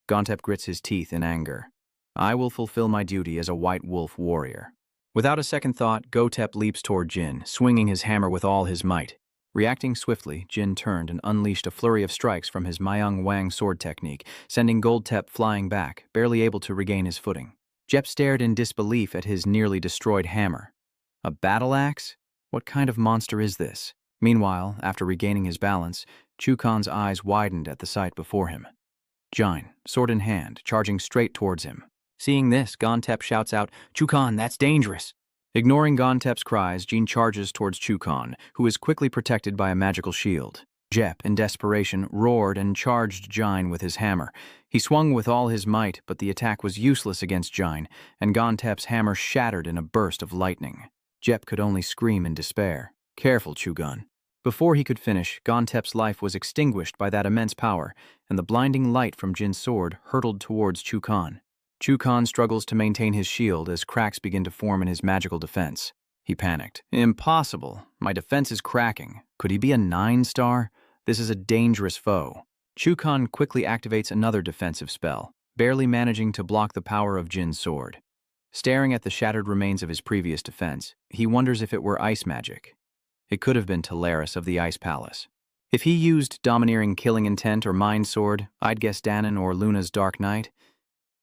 Gontep grits his teeth in anger. "I will fulfill my duty as a white wolf warrior." Without a second thought, Gotep leaps toward Jin, swinging his hammer with all his might. Reacting swiftly, Jin turned and unleashed a flurry of strikes from his Myung Wang sword technique, sending Goldtep flying back, barely able to regain his footing. Jep stared in disbelief at his nearly destroyed hammer. A battle axe? What kind of monster is this? Meanwhile, after regaining his balance, Chukan's eyes widened at the sight before him. Jin, sword in hand, charging straight towards him. Seeing this, Gontep shouts out, "Chukan, that's dangerous!" Ignoring Gontep's cries, Jin charges towards Chukan, who is quickly protected by a magical shield. Jep, in desperation, roared and charged Jin with his hammer. He swung with all his might, but the attack was useless against Jin, and Gontep's hammer shattered in a burst of lightning. Jep could only scream in despair. "Careful, Chugan." Before he could finish, Gontep's life was extinguished by that immense power, and the blinding light from Jin's sword hurtled towards Chukan. Chukan struggles to maintain his shield as cracks begin to form in his magical defense. He panicked. "Impossible. My defense is cracking. Could he be a 9-star? This is a dangerous foe." Chukan quickly activates another defensive spell, barely managing to block the power of Jin's sword. Staring at the shattered remains of his previous defense, he wonders if it were ice magic. It could have been Teleris of the Ice Palace. If he used domineering killing intent or mind sword, I'd guess Danon or Luna's Dark Knight.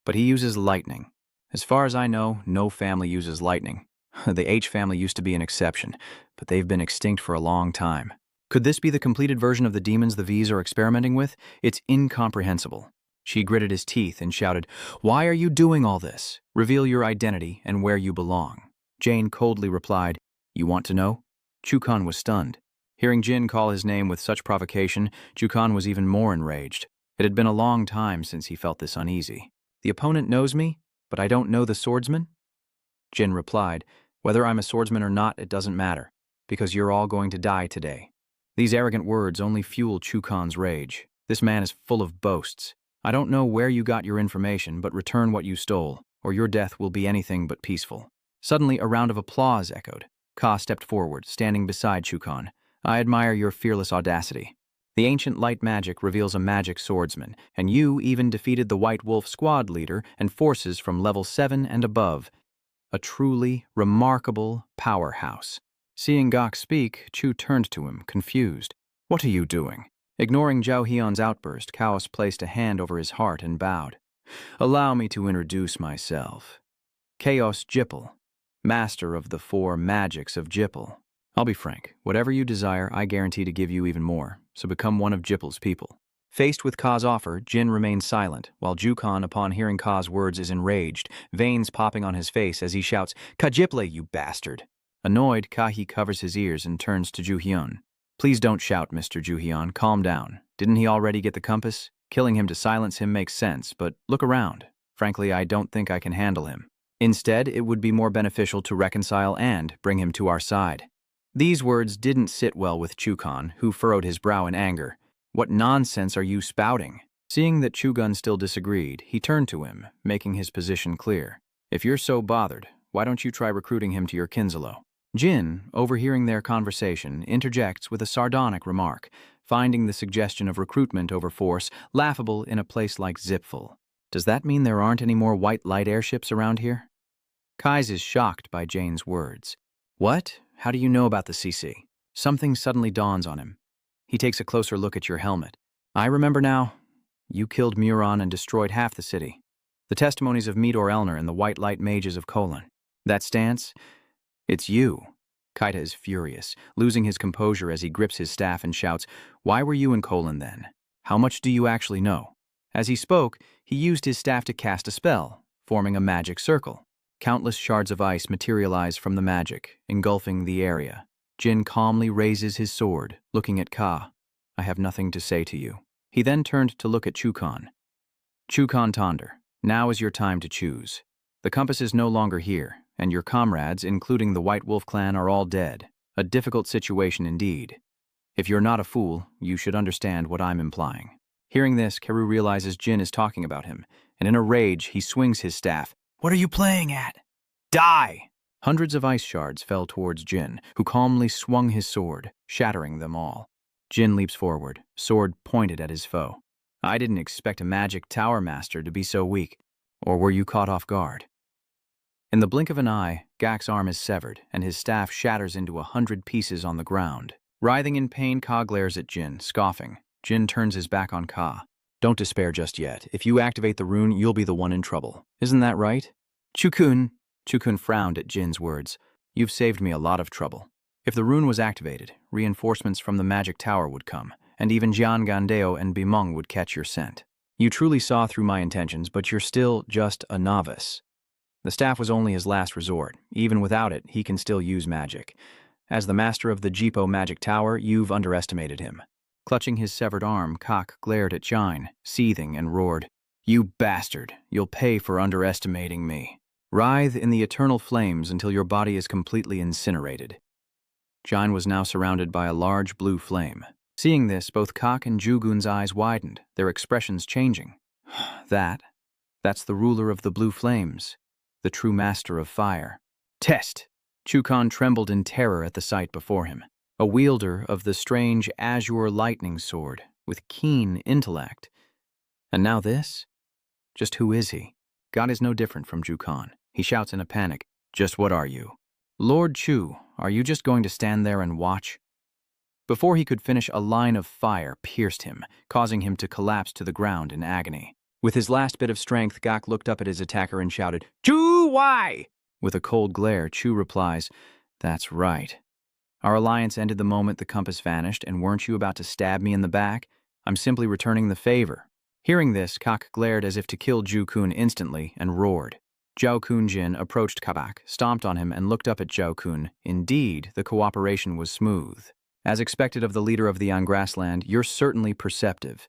But he uses lightning. As far as I know, no family uses lightning. The H family used to be an exception, but they've been extinct for a long time. Could this be the completed version of the demons the V's are experimenting with? It's incomprehensible. She gritted his teeth and shouted, "Why are you doing all this? Reveal your identity and where you belong." Jane coldly replied, "You want to know?" Chukan was stunned. Hearing Jin call his name with such provocation, Chukan was even more enraged. It had been a long time since he felt this uneasy. "The opponent knows me, but I don't know the swordsman?" Jin replied, "Whether I'm a swordsman or not, it doesn't matter, because you're all going to die today." These arrogant words only fuel Chukan's rage. This man is full of boasts. "I don't know where you got your information, but return what you stole, or your death will be anything but peaceful." Suddenly, a round of applause echoed. Ka stepped forward, standing beside Chukan. "I admire your fearless audacity. The ancient light magic reveals a magic swordsman, and you even defeated the White Wolf squad leader and forces from level 7 and above. A truly remarkable powerhouse." Seeing Gok speak, Chu turned to him, confused. "What are you doing?" Ignoring Zhao Hyun's outburst, Chaos placed a hand over his heart and bowed. "Allow me to introduce myself. Chaos Jippel, master of the 4 magics of Jippel. I'll be frank, whatever you desire, I guarantee to give you even more, so become one of Jippel's people." Faced with Ka's offer, Jin remains silent, while Jukan, upon hearing Ka's words, is enraged, veins popping on his face as he shouts, "Kajiple, you bastard!" Annoyed, Kahi covers his ears and turns to Juhyun. "Please don't shout, Mr. Juhyun. Calm down. Didn't he already get the compass? Killing him to silence him makes sense, but look around. Frankly, I don't think I can handle him. Instead, it would be more beneficial to reconcile and bring him to our side." These words didn't sit well with Chukan, who furrowed his brow in anger. "What nonsense are you spouting?" Seeing that Chugun still disagreed, he turned to him, making his position clear. "If you're so bothered, why don't you try recruiting him to your Kinsalo? Jin, overhearing their conversation, interjects with a sardonic remark, finding the suggestion of recruitment over force laughable in a place like Zipful. Does that mean there aren't any more white light airships around here? Kais is shocked by Jane's words. What? How do you know about the CC? Something suddenly dawns on him. He takes a closer look at your helmet. I remember now. You killed Muron and destroyed half the city. The testimonies of Meador Elner and the white light mages of Conin. That stance? It's you. Kaita is furious, losing his composure as he grips his staff and shouts, Why were you in Conin then? How much do you actually know? As he spoke, he used his staff to cast a spell, forming a magic circle. Countless shards of ice materialize from the magic, engulfing the area. Jin calmly raises his sword, looking at Ka. I have nothing to say to you. He then turned to look at Chukon. Chukon Tonder, now is your time to choose. The compass is no longer here, and your comrades, including the White Wolf clan, are all dead. A difficult situation indeed. If you're not a fool, you should understand what I'm implying. Hearing this, Karu realizes Jin is talking about him, and in a rage, he swings his staff. What are you playing at? Die! Hundreds of ice shards fell towards Jin, who calmly swung his sword, shattering them all. Jin leaps forward, sword pointed at his foe. I didn't expect a magic tower master to be so weak. Or were you caught off guard? In the blink of an eye, Gak's arm is severed, and his staff shatters into 100 pieces on the ground. Writhing in pain, Ka glares at Jin, scoffing. Jin turns his back on Ka. Don't despair just yet. If you activate the rune, you'll be the one in trouble. Isn't that right? Chukun frowned at Jin's words. You've saved me a lot of trouble. If the rune was activated, reinforcements from the magic tower would come, and even Jian Gandeo and Bimeng would catch your scent. You truly saw through my intentions, but you're still just a novice. The staff was only his last resort. Even without it, he can still use magic. As the master of the Jipo magic tower, you've underestimated him. Clutching his severed arm, Kak glared at Jine, seething, and roared, You bastard, you'll pay for underestimating me. Writhe in the eternal flames until your body is completely incinerated. Jine was now surrounded by a large blue flame. Seeing this, both Kak and Jugun's eyes widened, their expressions changing. That's the ruler of the blue flames, the true master of fire. Test! Chukon trembled in terror at the sight before him. A wielder of the strange azure lightning sword, with keen intellect. And now this? Just who is he? God is no different from Chukon. He shouts in a panic, Just what are you? Lord Chu, are you just going to stand there and watch? Before he could finish, a line of fire pierced him, causing him to collapse to the ground in agony. With his last bit of strength, Gak looked up at his attacker and shouted, Chu, why? With a cold glare, Chu replies, That's right. Our alliance ended the moment the compass vanished, and weren't you about to stab me in the back? I'm simply returning the favor. Hearing this, Kak glared as if to kill Ju-kun instantly and roared. Zhao Kun-jin approached Kabak, stomped on him, and looked up at Zhao Kun. Indeed, the cooperation was smooth. As expected of the leader of the Yang Grassland, you're certainly perceptive.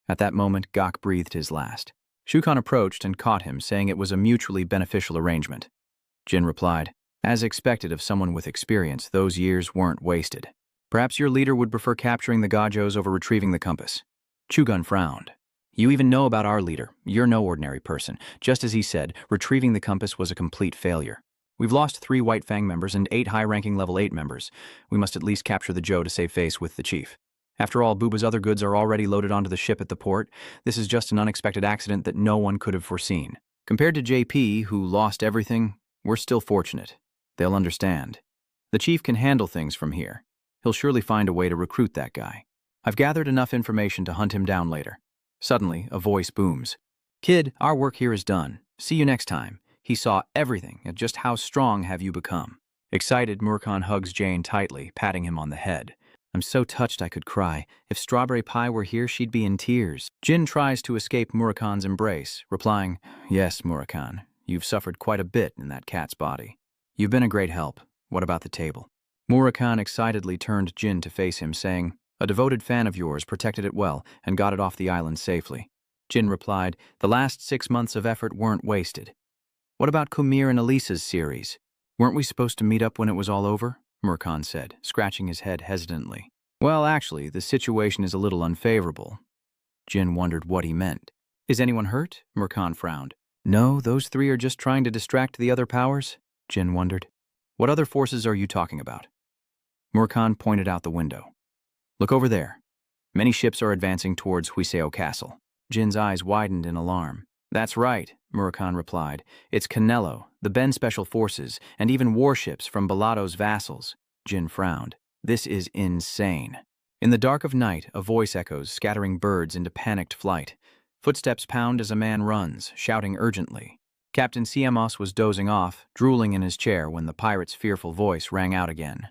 At that moment, Gak breathed his last. Shukon approached and caught him, saying it was a mutually beneficial arrangement. Jin replied, As expected of someone with experience, those years weren't wasted. Perhaps your leader would prefer capturing the Gajos over retrieving the compass. Chugun frowned. You even know about our leader. You're no ordinary person. Just as he said, retrieving the compass was a complete failure. We've lost 3 White Fang members and 8 high-ranking level 8 members. We must at least capture the Zhou to save face with the chief. After all, Booba's other goods are already loaded onto the ship at the port. This is just an unexpected accident that no one could have foreseen. Compared to JP, who lost everything, we're still fortunate. They'll understand. The chief can handle things from here. He'll surely find a way to recruit that guy. I've gathered enough information to hunt him down later. Suddenly, a voice booms. Kid, our work here is done. See you next time. He saw everything, and just how strong have you become? Excited, Murakan hugs Jane tightly, patting him on the head. I'm so touched I could cry. If Strawberry Pie were here, she'd be in tears. Jin tries to escape Murakan's embrace, replying, Yes, Murakan, you've suffered quite a bit in that cat's body. You've been a great help. What about the table? Murakan excitedly turned Jin to face him, saying, A devoted fan of yours protected it well and got it off the island safely. Jin replied, The last 6 months of effort weren't wasted. What about Kumir and Elisa's series? Weren't we supposed to meet up when it was all over? Murakan said, scratching his head hesitantly. Well, actually, the situation is a little unfavorable. Jin wondered what he meant. Is anyone hurt? Murakan frowned. No, those 3 are just trying to distract the other powers, Jin wondered. What other forces are you talking about? Murakhan pointed out the window. Look over there. Many ships are advancing towards Huiseo Castle. Jin's eyes widened in alarm. That's right, Murakhan replied. It's Canelo, the Ben Special Forces, and even warships from Belato's vassals. Jin frowned. This is insane. In the dark of night, a voice echoes, scattering birds into panicked flight. Footsteps pound as a man runs, shouting urgently. Captain Siamos was dozing off, drooling in his chair when the pirate's fearful voice rang out again.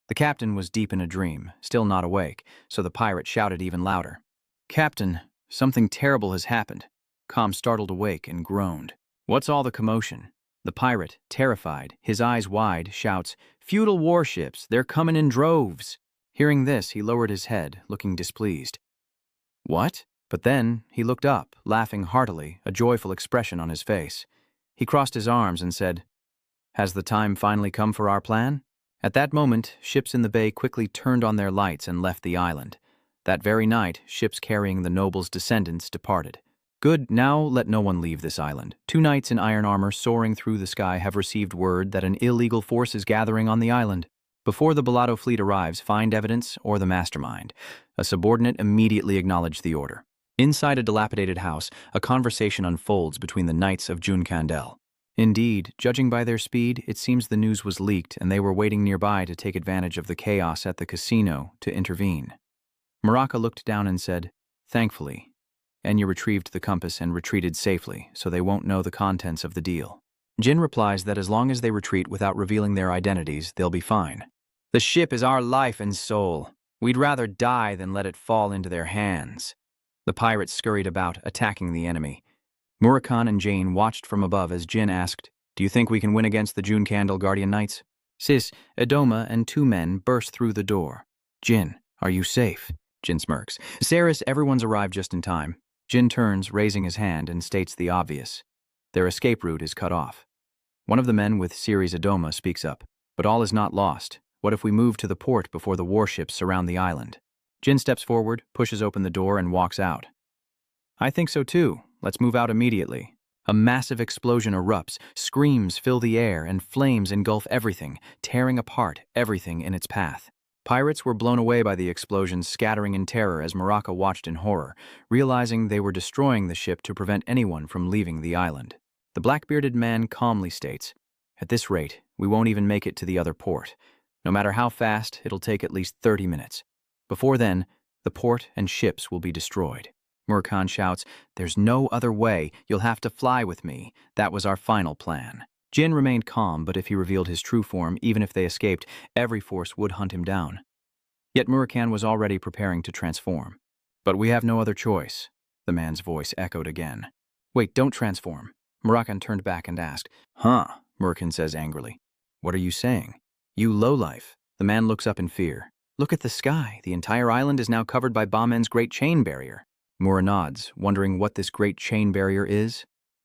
The captain was deep in a dream, still not awake, so the pirate shouted even louder. Captain, something terrible has happened. Com startled awake and groaned. What's all the commotion? The pirate, terrified, his eyes wide, shouts, Feudal warships, they're coming in droves. Hearing this, he lowered his head, looking displeased. What? But then he looked up, laughing heartily, a joyful expression on his face. He crossed his arms and said, Has the time finally come for our plan? At that moment, ships in the bay quickly turned on their lights and left the island. That very night, ships carrying the noble's descendants departed. Good, now let no one leave this island. 2 knights in iron armor soaring through the sky have received word that an illegal force is gathering on the island. Before the Belato fleet arrives, find evidence or the mastermind. A subordinate immediately acknowledged the order. Inside a dilapidated house, a conversation unfolds between the knights of Junkandel. Indeed, judging by their speed, it seems the news was leaked and they were waiting nearby to take advantage of the chaos at the casino to intervene. Muraka looked down and said, Thankfully, Enya retrieved the compass and retreated safely, so they won't know the contents of the deal. Jin replies that as long as they retreat without revealing their identities, they'll be fine. The ship is our life and soul. We'd rather die than let it fall into their hands. The pirates scurried about, attacking the enemy. Murakhan and Jane watched from above as Jin asked, Do you think we can win against the Junkandel Guardian Knights? Sis, Edoma, and 2 men burst through the door. Jin, are you safe? Jin smirks. Saris, everyone's arrived just in time. Jin turns, raising his hand, and states the obvious. Their escape route is cut off. One of the men with Ceres Edoma speaks up. But all is not lost. What if we move to the port before the warships surround the island? Jin steps forward, pushes open the door, and walks out. I think so too. Let's move out immediately. A massive explosion erupts, screams fill the air, and flames engulf everything, tearing apart everything in its path. Pirates were blown away by the explosion, scattering in terror as Muraka watched in horror, realizing they were destroying the ship to prevent anyone from leaving the island. The black-bearded man calmly states, At this rate, we won't even make it to the other port. No matter how fast, it'll take at least 30 minutes. Before then, the port and ships will be destroyed. Murakhan shouts, There's no other way. You'll have to fly with me. That was our final plan. Jin remained calm, but if he revealed his true form, even if they escaped, every force would hunt him down. Yet Murakhan was already preparing to transform. But we have no other choice, the man's voice echoed again. Wait, don't transform. Murakhan turned back and asked, Huh, Murakhan says angrily. What are you saying? You lowlife. The man looks up in fear. Look at the sky. The entire island is now covered by Bamen's great chain barrier. Mura nods, wondering what this great chain barrier is.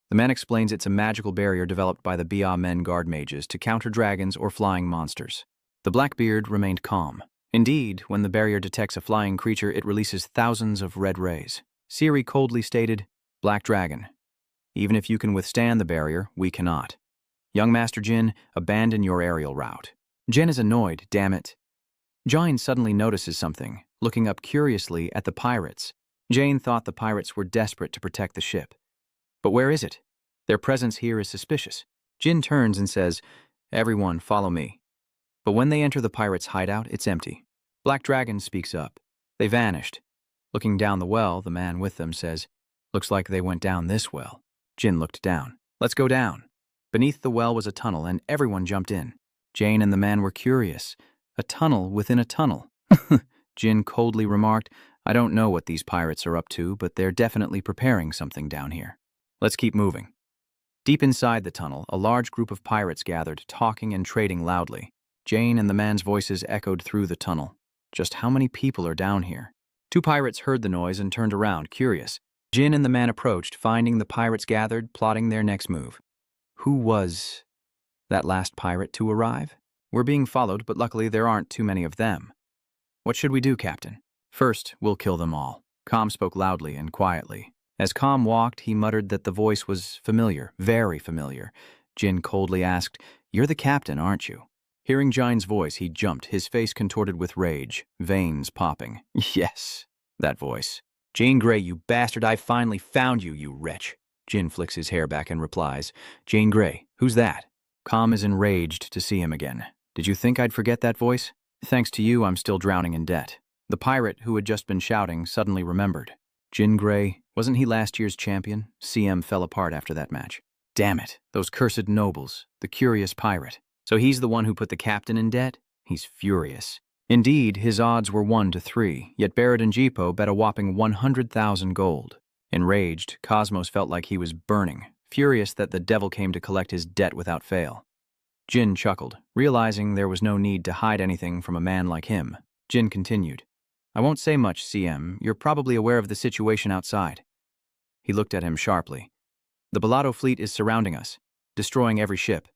The man explains it's a magical barrier developed by the Ba-Men guard mages to counter dragons or flying monsters. The Blackbeard remained calm. Indeed, when the barrier detects a flying creature, it releases thousands of red rays. Siri coldly stated, Black Dragon, even if you can withstand the barrier, we cannot. Young Master Jin, abandon your aerial route. Jin is annoyed, damn it. Jane suddenly notices something, looking up curiously at the pirates. Jane thought the pirates were desperate to protect the ship. But where is it? Their presence here is suspicious. Jin turns and says, Everyone, follow me. But when they enter the pirates' hideout, it's empty. Black Dragon speaks up. They vanished. Looking down the well, the man with them says, Looks like they went down this well. Jin looked down. Let's go down. Beneath the well was a tunnel, and everyone jumped in. Jane and the man were curious. A tunnel within a tunnel. Jin coldly remarked, I don't know what these pirates are up to, but they're definitely preparing something down here. Let's keep moving. Deep inside the tunnel, a large group of pirates gathered, talking and trading loudly. Jane and the man's voices echoed through the tunnel. Just how many people are down here? 2 pirates heard the noise and turned around, curious. Jin and the man approached, finding the pirates gathered, plotting their next move. Who was that last pirate to arrive? We're being followed, but luckily there aren't too many of them. What should we do, Captain? First, we'll kill them all. Com spoke loudly and quietly. As Com walked, he muttered that the voice was familiar, very familiar. Jin coldly asked, "You're the captain, aren't you?" Hearing Jine's voice, he jumped, his face contorted with rage, veins popping. "Yes, that voice. Jean Grey, you bastard, I finally found you, you wretch." Jin flicks his hair back and replies, "Jean Grey, who's that?" Com is enraged to see him again. "Did you think I'd forget that voice? Thanks to you, I'm still drowning in debt." The pirate, who had just been shouting, suddenly remembered. Jin Grey, wasn't he last year's champion? CM fell apart after that match. Damn it, those cursed nobles, the curious pirate. So he's the one who put the captain in debt? He's furious. Indeed, his odds were 1-3, yet Veridin Jipo bet a whopping 100,000 gold. Enraged, Cosmos felt like he was burning, furious that the devil came to collect his debt without fail. Jin chuckled, realizing there was no need to hide anything from a man like him. Jin continued, "I won't say much, CM. You're probably aware of the situation outside." He looked at him sharply. "The Belop fleet is surrounding us, destroying every ship.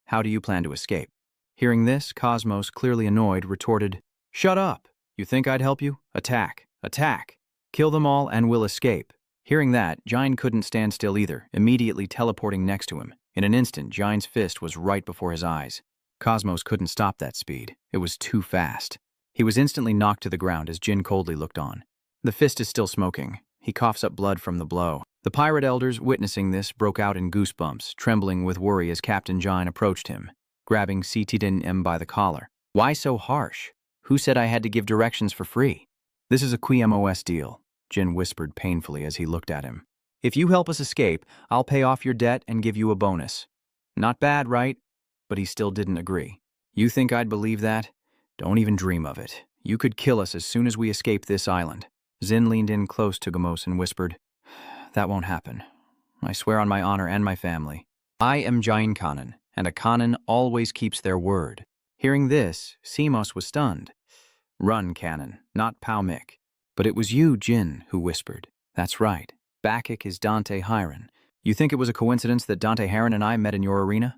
How do you plan to escape?" Hearing this, Cosmos, clearly annoyed, retorted, "Shut up! You think I'd help you? Attack! Attack! Kill them all and we'll escape." Hearing that, Jine couldn't stand still either, immediately teleporting next to him. In an instant, Jine's fist was right before his eyes. Cosmos couldn't stop that speed. It was too fast. He was instantly knocked to the ground as Jin coldly looked on. The fist is still smoking. He coughs up blood from the blow. The pirate elders, witnessing this, broke out in goosebumps, trembling with worry as Captain Jine approached him, grabbing Tikan by the collar. "Why so harsh? Who said I had to give directions for free?" "This is a QMOS deal," Jin whispered painfully as he looked at him. "If you help us escape, I'll pay off your debt and give you a bonus." Not bad, right? But he still didn't agree. "You think I'd believe that? Don't even dream of it. You could kill us as soon as we escape this island." Zin leaned in close to Gamos and whispered, "That won't happen. I swear on my honor and my family. I am Jain Conin, and a Conin always keeps their word." Hearing this, Simos was stunned. "Run, Canon, not Pao Mick." "But it was you, Jin, who whispered." "That's right. Bacchic is Dante Hiron. You think it was a coincidence that Dante Hiron and I met in your arena?"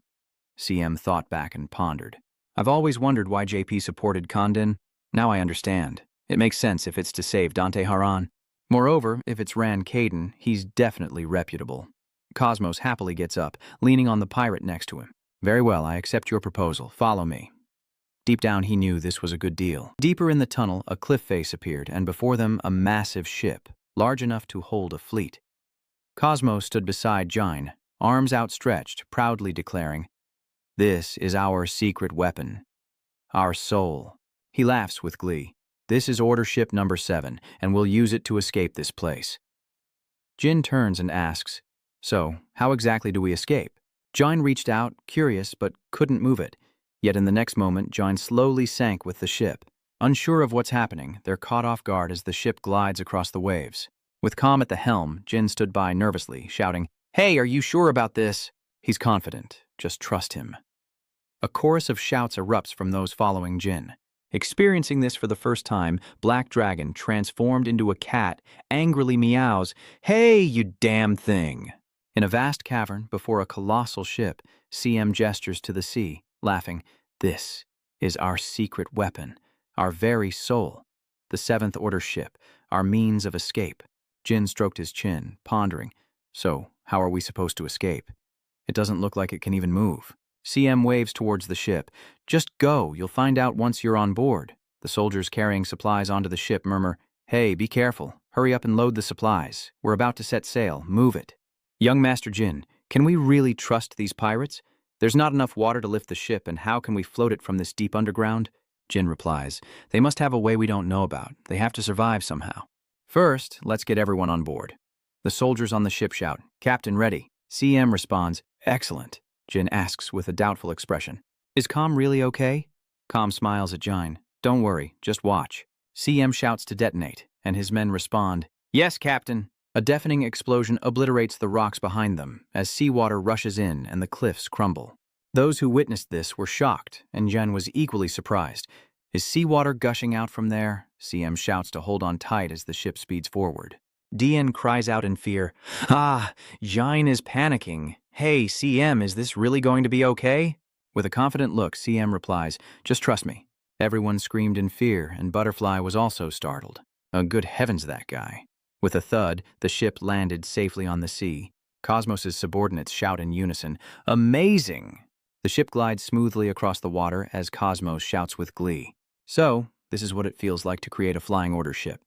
CM thought back and pondered. "I've always wondered why JP supported Condon. Now I understand. It makes sense if it's to save Dante Haran. Moreover, if it's Ran Caden, he's definitely reputable." Cosmos happily gets up, leaning on the pirate next to him. "Very well, I accept your proposal. Follow me." Deep down, he knew this was a good deal. Deeper in the tunnel, a cliff face appeared, and before them, a massive ship, large enough to hold a fleet. Cosmos stood beside Jine, arms outstretched, proudly declaring, "This is our secret weapon. Our soul." He laughs with glee. "This is Order Ship number 7, and we'll use it to escape this place." Jin turns and asks, "So, how exactly do we escape?" Jine reached out, curious, but couldn't move it. Yet in the next moment, Jine slowly sank with the ship. Unsure of what's happening, they're caught off guard as the ship glides across the waves. With Com at the helm, Jin stood by nervously, shouting, "Hey, are you sure about this?" He's confident. Just trust him. A chorus of shouts erupts from those following Jin. Experiencing this for the first time, Black Dragon, transformed into a cat, angrily meows, "Hey, you damn thing!" In a vast cavern, before a colossal ship, CM gestures to the sea, laughing, "This is our secret weapon, our very soul, the 7th Order ship, our means of escape." Jin stroked his chin, pondering, "So, how are we supposed to escape? It doesn't look like it can even move." CM waves towards the ship. "Just go, you'll find out once you're on board." The soldiers carrying supplies onto the ship murmur, "Hey, be careful. Hurry up and load the supplies. We're about to set sail. Move it." "Young Master Jin, can we really trust these pirates? There's not enough water to lift the ship, and how can we float it from this deep underground?" Jin replies, "They must have a way we don't know about. They have to survive somehow. First, let's get everyone on board." The soldiers on the ship shout, "Captain ready." CM responds, "Excellent." Jin asks with a doubtful expression, "Is Com really okay?" Com smiles at Jine. "Don't worry, just watch." CM shouts to detonate, and his men respond, "Yes, Captain." A deafening explosion obliterates the rocks behind them as seawater rushes in and the cliffs crumble. Those who witnessed this were shocked, and Jin was equally surprised. "Is seawater gushing out from there?" CM shouts to hold on tight as the ship speeds forward. DN cries out in fear, "Ah, Jine is panicking. Hey, CM, is this really going to be okay?" With a confident look, CM replies, "Just trust me." Everyone screamed in fear, and Butterfly was also startled. Oh, good heavens, that guy. With a thud, the ship landed safely on the sea. Cosmos's subordinates shout in unison, "Amazing!" The ship glides smoothly across the water as Cosmos shouts with glee. So, this is what it feels like to create a flying order ship.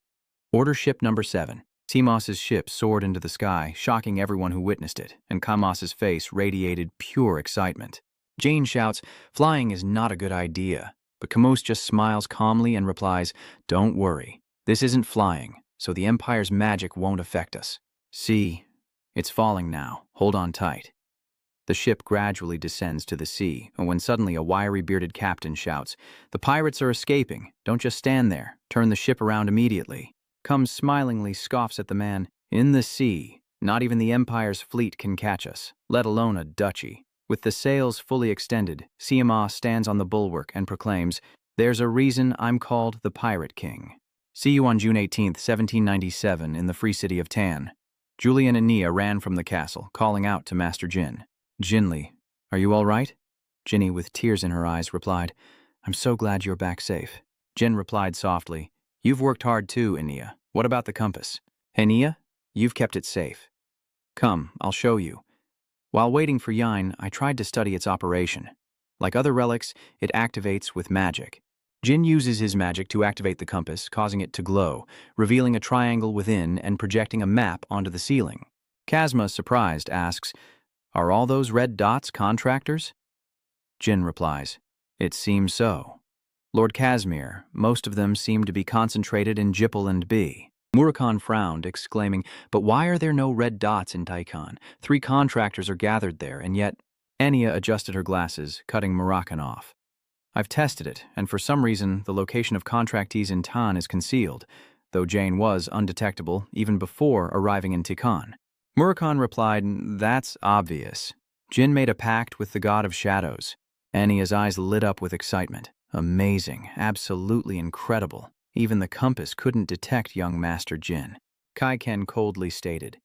Order ship number 7. Timos's ship soared into the sky, shocking everyone who witnessed it, and Kamos's face radiated pure excitement. Jane shouts, "Flying is not a good idea," but Kamos just smiles calmly and replies, "Don't worry, this isn't flying, so the Empire's magic won't affect us. See, it's falling now, hold on tight." The ship gradually descends to the sea, when suddenly a wiry-bearded captain shouts, "The pirates are escaping, don't just stand there, turn the ship around immediately." Comes smilingly scoffs at the man, "In the sea, not even the Empire's fleet can catch us, let alone a duchy." With the sails fully extended, Siama stands on the bulwark and proclaims, "There's a reason I'm called the Pirate King." See you on June 18th, 1797, in the free city of Tan. Julian and Nia ran from the castle, calling out to Master Jin. "Jinli, are you all right?" Jinny, with tears in her eyes, replied, "I'm so glad you're back safe." Jin replied softly, "You've worked hard too, Enia. What about the compass?" "Enia, you've kept it safe. Come, I'll show you." While waiting for Yain, I tried to study its operation. Like other relics, it activates with magic. Jin uses his magic to activate the compass, causing it to glow, revealing a triangle within and projecting a map onto the ceiling. Kazma, surprised, asks, "Are all those red dots contractors?" Jin replies, "It seems so. Lord Casimir, most of them seem to be concentrated in Jippel and B." Murakhan frowned, exclaiming, "But why are there no red dots in Tikan? 3 contractors are gathered there, and yet—" Enia adjusted her glasses, cutting Murakhan off. "I've tested it, and for some reason the location of contractees in Tan is concealed, though Jane was undetectable even before arriving in Tikan." Murakhan replied, "That's obvious. Jin made a pact with the god of shadows." Enia's eyes lit up with excitement. "Amazing, absolutely incredible. Even the compass couldn't detect young Master Jin." Kaiken coldly stated.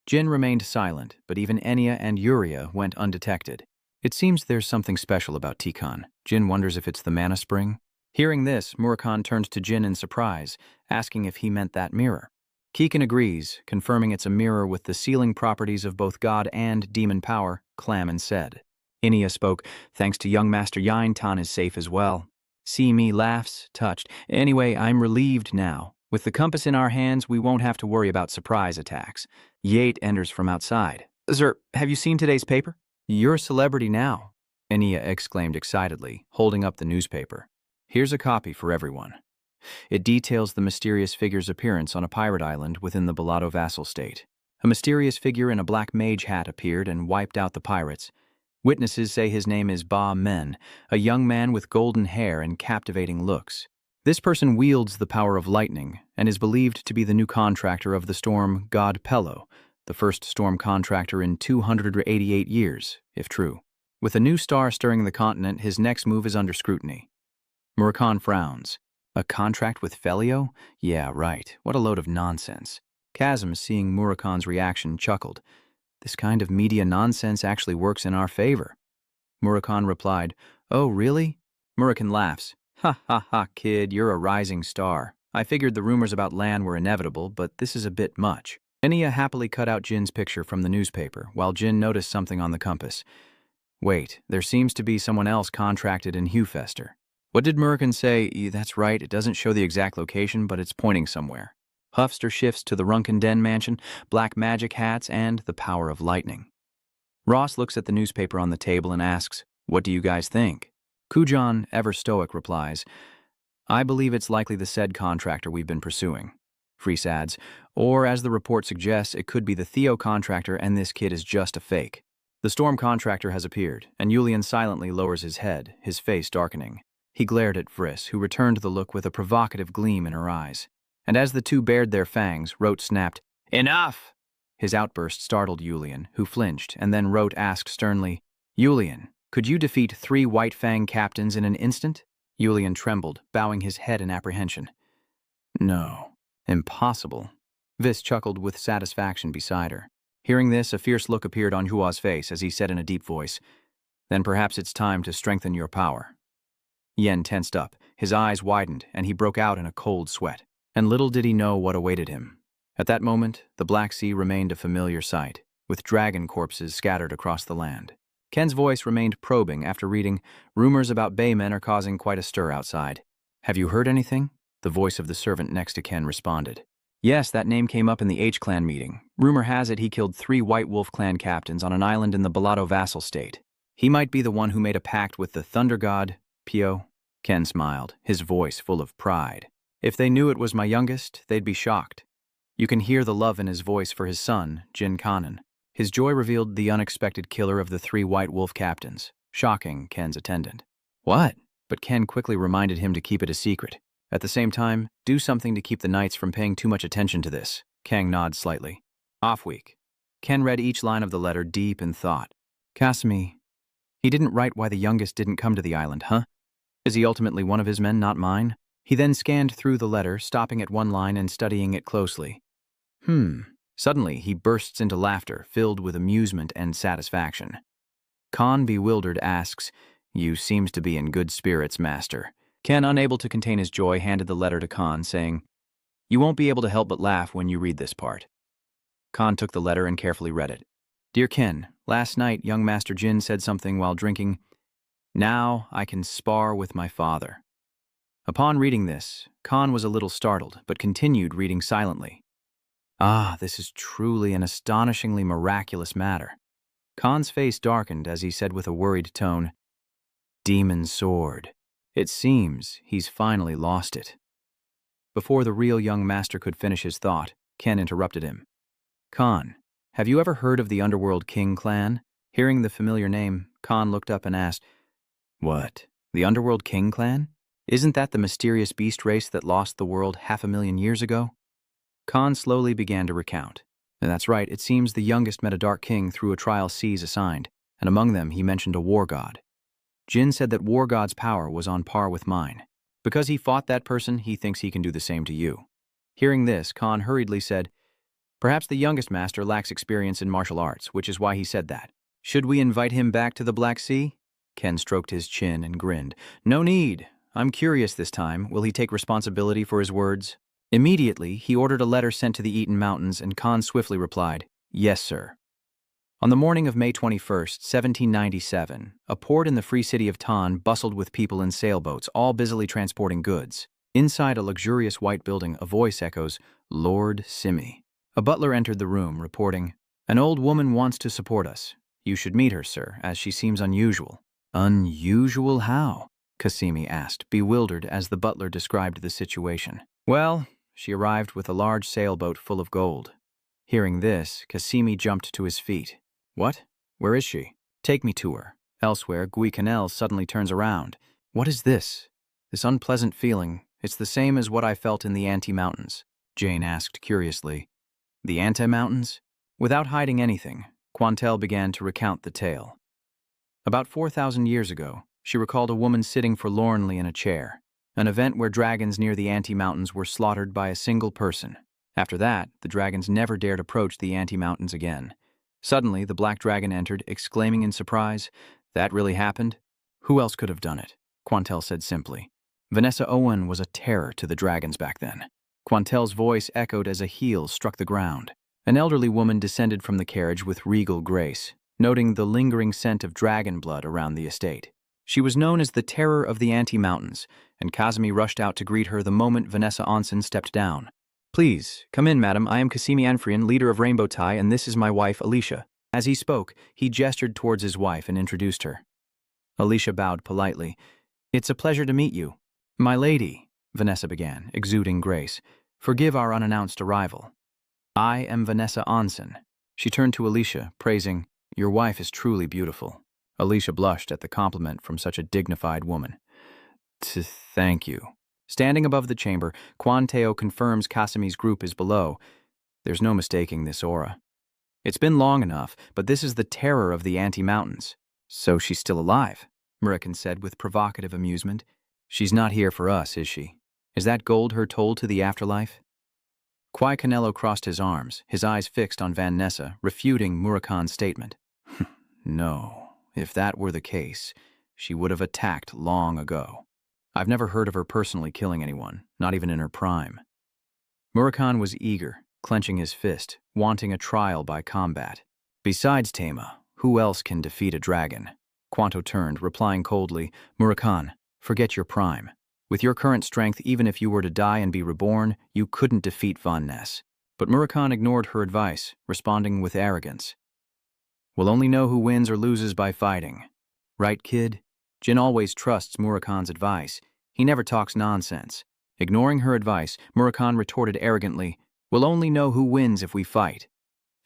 Jin remained silent, but even Enia and Yuria went undetected. "It seems there's something special about Tikan." Jin wonders if it's the mana spring. Hearing this, Murakhan turned to Jin in surprise, asking if he meant that mirror. Kikan agrees, confirming it's a mirror with the sealing properties of both god and demon power, Clamon said. Enia spoke, "Thanks to young Master Yain, Tan is safe as well." Simi laughs, touched. "Anyway, I'm relieved now. With the compass in our hands, we won't have to worry about surprise attacks." Yate enters from outside. "Sir, have you seen today's paper?" "You're a celebrity now," Enia exclaimed excitedly, holding up the newspaper. "Here's a copy for everyone." It details the mysterious figure's appearance on a pirate island within the Belotto vassal state. A mysterious figure in a black mage hat appeared and wiped out the pirates. Witnesses say his name is Ba Men, a young man with golden hair and captivating looks. This person wields the power of lightning and is believed to be the new contractor of the storm god Pello, the first storm contractor in 288 years, if true. With a new star stirring the continent, his next move is under scrutiny. Murakhan frowns. "A contract with Felio? Yeah, right. What a load of nonsense." Chasm, seeing Murakhan's reaction, chuckled. "This kind of media nonsense actually works in our favor." Murakhan replied, "Oh, really?" Murakhan laughs. "Ha ha ha, kid, you're a rising star. I figured the rumors about Lan were inevitable, but this is a bit much." Enia happily cut out Jin's picture from the newspaper, while Jin noticed something on the compass. "Wait, there seems to be someone else contracted in Hewfester." "What did Murakhan say?" "That's right, it doesn't show the exact location, but it's pointing somewhere." Huffster shifts to the Runken Den mansion, black magic hats, and the power of lightning. Ross looks at the newspaper on the table and asks, "What do you guys think?" Kujan, ever stoic, replies, "I believe it's likely the said contractor we've been pursuing." Freese adds, "Or, as the report suggests, it could be the Theo contractor and this kid is just a fake." The storm contractor has appeared, and Julian silently lowers his head, his face darkening. He glared at Vriss, who returned the look with a provocative gleam in her eyes. And as the two bared their fangs, Rote snapped, "Enough!" His outburst startled Julian, who flinched, and then Rote asked sternly, "Julian, could you defeat 3 White Fang captains in an instant?" Julian trembled, bowing his head in apprehension. "No, impossible." Viss chuckled with satisfaction beside her. Hearing this, a fierce look appeared on Hua's face as he said in a deep voice, "Then perhaps it's time to strengthen your power." Yen tensed up, his eyes widened, and he broke out in a cold sweat. And little did he know what awaited him. At that moment, the Black Sea remained a familiar sight, with dragon corpses scattered across the land. Ken's voice remained probing after reading, "Rumors about baymen are causing quite a stir outside." "Have you heard anything?" The voice of the servant next to Ken responded. "Yes, that name came up in the H-clan meeting. Rumor has it he killed 3 White Wolf clan captains on an island in the Belop vassal state. He might be the one who made a pact with the thunder god, Pio." Ken smiled, his voice full of pride. "If they knew it was my youngest, they'd be shocked." You can hear the love in his voice for his son, Jin Conin. His joy revealed the unexpected killer of the 3 White Wolf captains, shocking Ken's attendant. "What?" But Ken quickly reminded him to keep it a secret. At the same time, do something to keep the knights from paying too much attention to this. Kang nodded slightly. Off week. Ken read each line of the letter deep in thought. Kasumi, he didn't write why the youngest didn't come to the island, huh? Is he ultimately one of his men, not mine? He then scanned through the letter, stopping at one line and studying it closely. Suddenly, he bursts into laughter, filled with amusement and satisfaction. Khan, bewildered, asks, "You seems to be in good spirits, master." Ken, unable to contain his joy, handed the letter to Khan, saying, "You won't be able to help but laugh when you read this part." Khan took the letter and carefully read it. "Dear Ken, last night young Master Jin said something while drinking. Now I can spar with my father." Upon reading this, Khan was a little startled, but continued reading silently. This is truly an astonishingly miraculous matter. Khan's face darkened as he said with a worried tone, "Demon sword. It seems he's finally lost it." Before the real young master could finish his thought, Ken interrupted him. "Khan, have you ever heard of the Underworld King clan?" Hearing the familiar name, Khan looked up and asked, "What, the Underworld King clan? Isn't that the mysterious beast race that lost the world 500,000 years ago?" Khan slowly began to recount. And that's right, it seems the youngest met a Dark King through a trial C's assigned, and among them he mentioned a war god. Jin said that war god's power was on par with mine. Because he fought that person, he thinks he can do the same to you. Hearing this, Khan hurriedly said, "Perhaps the youngest master lacks experience in martial arts, which is why he said that. Should we invite him back to the Black Sea?" Ken stroked his chin and grinned. "No need. I'm curious this time. Will he take responsibility for his words?" Immediately, he ordered a letter sent to the Eaton Mountains, and Khan swiftly replied, "Yes, sir." On the morning of May 21st, 1797, a port in the free city of Tan bustled with people in sailboats, all busily transporting goods. Inside a luxurious white building, a voice echoes, "Lord Simi." A butler entered the room, reporting, "An old woman wants to support us. You should meet her, sir, as she seems unusual." "Unusual how?" Kasumi asked, bewildered as the butler described the situation. "Well, she arrived with a large sailboat full of gold." Hearing this, Kasumi jumped to his feet. "What? Where is she? Take me to her." Elsewhere, Gui Canel suddenly turns around. "What is this? This unpleasant feeling, it's the same as what I felt in the Anti-Mountains," Jane asked curiously. "The Anti-Mountains?" Without hiding anything, Quantel began to recount the tale. About 4,000 years ago, she recalled a woman sitting forlornly in a chair, an event where dragons near the Anti-Mountains were slaughtered by a single person. After that, the dragons never dared approach the Anti-Mountains again. Suddenly, the black dragon entered, exclaiming in surprise, "That really happened?" "Who else could have done it?" Quantel said simply. "Vanessa Owen was a terror to the dragons back then." Quantel's voice echoed as a heel struck the ground. An elderly woman descended from the carriage with regal grace, noting the lingering scent of dragon blood around the estate. She was known as the Terror of the Anti-Mountains, and Kazumi rushed out to greet her the moment Vanessa Onsen stepped down. "Please, come in, madam. I am Kasimi Anfrian, leader of Rainbow Tie, and this is my wife, Alicia." As he spoke, he gestured towards his wife and introduced her. Alicia bowed politely. "It's a pleasure to meet you." "My lady," Vanessa began, exuding grace, "forgive our unannounced arrival. I am Vanessa Onsen." She turned to Alicia, praising, "Your wife is truly beautiful." Alicia blushed at the compliment from such a dignified woman. Thank you." Standing above the chamber, Quan Teo confirms Kasumi's group is below. There's no mistaking this aura. "It's been long enough, but this is the terror of the Anti-Mountains." "So she's still alive," Murikan said with provocative amusement. "She's not here for us, is she? Is that gold her toll to the afterlife?" Kwai Canello crossed his arms, his eyes fixed on Van Nessa, refuting Murikan's statement. "No, if that were the case, she would have attacked long ago. I've never heard of her personally killing anyone, not even in her prime." Murikan was eager, clenching his fist, wanting a trial by combat. "Besides Tama, Who else can defeat a dragon? Quanto turned, replying coldly, Murakhan, forget your prime. With your current strength, even if you were to die and be reborn, you couldn't defeat Von Ness. But Murakhan ignored her advice, responding with arrogance. We'll only know who wins or loses by fighting. Right, kid? Jin always trusts Murakhan's advice. He never talks nonsense. Ignoring her advice, Murakhan retorted arrogantly, We'll only know who wins if we fight.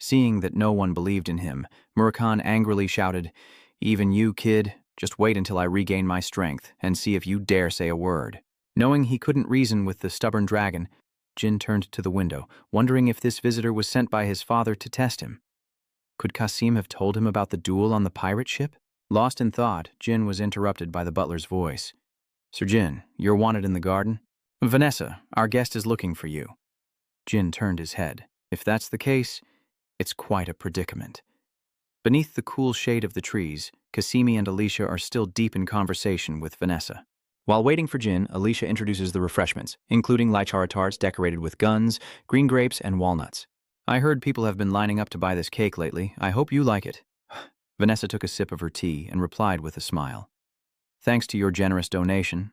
Seeing that no one believed in him, Murakhan angrily shouted, Even you, kid, just wait until I regain my strength and see if you dare say a word. Knowing he couldn't reason with the stubborn dragon, Jin turned to the window, wondering if this visitor was sent by his father to test him. Could Kasim have told him about the duel on the pirate ship? Lost in thought, Jin was interrupted by the butler's voice. Sir Jin, you're wanted in the garden? Vanessa, our guest is looking for you. Jin turned his head. If that's the case, it's quite a predicament. Beneath the cool shade of the trees, Kasimi and Alicia are still deep in conversation with Vanessa. While waiting for Jin, Alicia introduces the refreshments, including lichara tarts decorated with guns, green grapes, and walnuts. I heard people have been lining up to buy this cake lately. I hope you like it. Vanessa took a sip of her tea and replied with a smile. Thanks to your generous donation,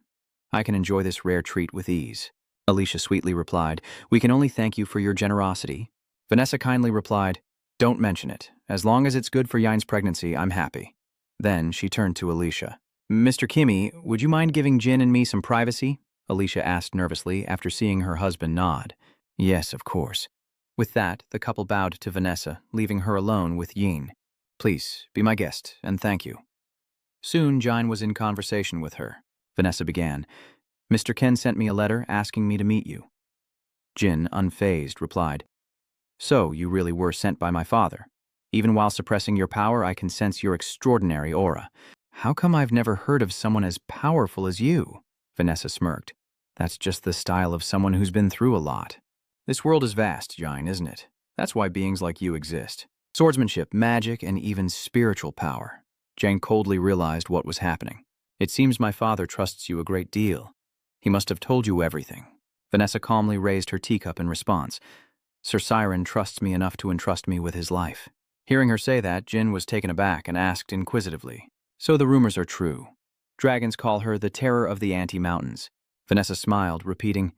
I can enjoy this rare treat with ease. Alicia sweetly replied, We can only thank you for your generosity. Vanessa kindly replied, Don't mention it. As long as it's good for Yin's pregnancy, I'm happy. Then she turned to Alicia. Mr. Kimmy, would you mind giving Jin and me some privacy? Alicia asked nervously after seeing her husband nod. Yes, of course. With that, the couple bowed to Vanessa, leaving her alone with Yin. Please, be my guest, and thank you. Soon, Jin was in conversation with her. Vanessa began. Mr. Ken sent me a letter asking me to meet you. Jin, unfazed, replied, So, you really were sent by my father. Even while suppressing your power, I can sense your extraordinary aura. How come I've never heard of someone as powerful as you? Vanessa smirked. That's just the style of someone who's been through a lot. This world is vast, Jin, isn't it? That's why beings like you exist. Swordsmanship, magic, and even spiritual power. Jane coldly realized what was happening. It seems my father trusts you a great deal. He must have told you everything. Vanessa calmly raised her teacup in response. Sir Siren trusts me enough to entrust me with his life. Hearing her say that, Jin was taken aback and asked inquisitively, So the rumors are true. Dragons call her the Terror of the Anti-Mountains. Vanessa smiled, repeating,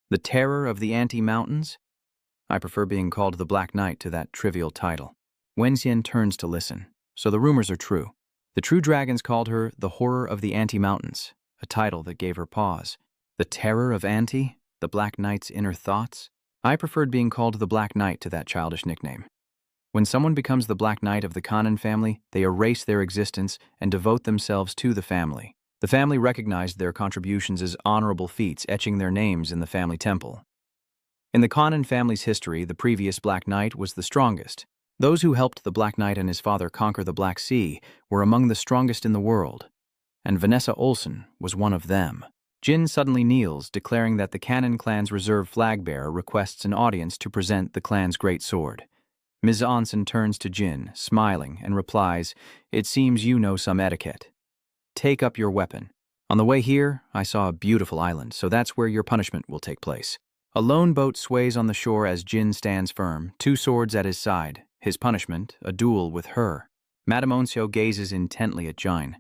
The Terror of the Anti-Mountains? I prefer being called the Black Knight to that trivial title. Wenxian turns to listen. So the rumors are true. The true dragons called her the Horror of the Anti-Mountains, a title that gave her pause. The Terror of Anti? The Black Knight's inner thoughts? I preferred being called the Black Knight to that childish nickname. When someone becomes the Black Knight of the Conin family, they erase their existence and devote themselves to the family. The family recognized their contributions as honorable feats, etching their names in the family temple. In the Conin family's history, the previous Black Knight was the strongest. Those who helped the Black Knight and his father conquer the Black Sea were among the strongest in the world, and Vanessa Olsen was one of them. Jin suddenly kneels, declaring that the Cannon clan's reserve flag-bearer requests an audience to present the clan's great sword. Ms. Onsen turns to Jin, smiling, and replies, It seems you know some etiquette. Take up your weapon. On the way here, I saw a beautiful island, so that's where your punishment will take place. A lone boat sways on the shore as Jin stands firm, 2 swords at his side. His punishment, a duel with her. Madame Oncio gazes intently at Jin.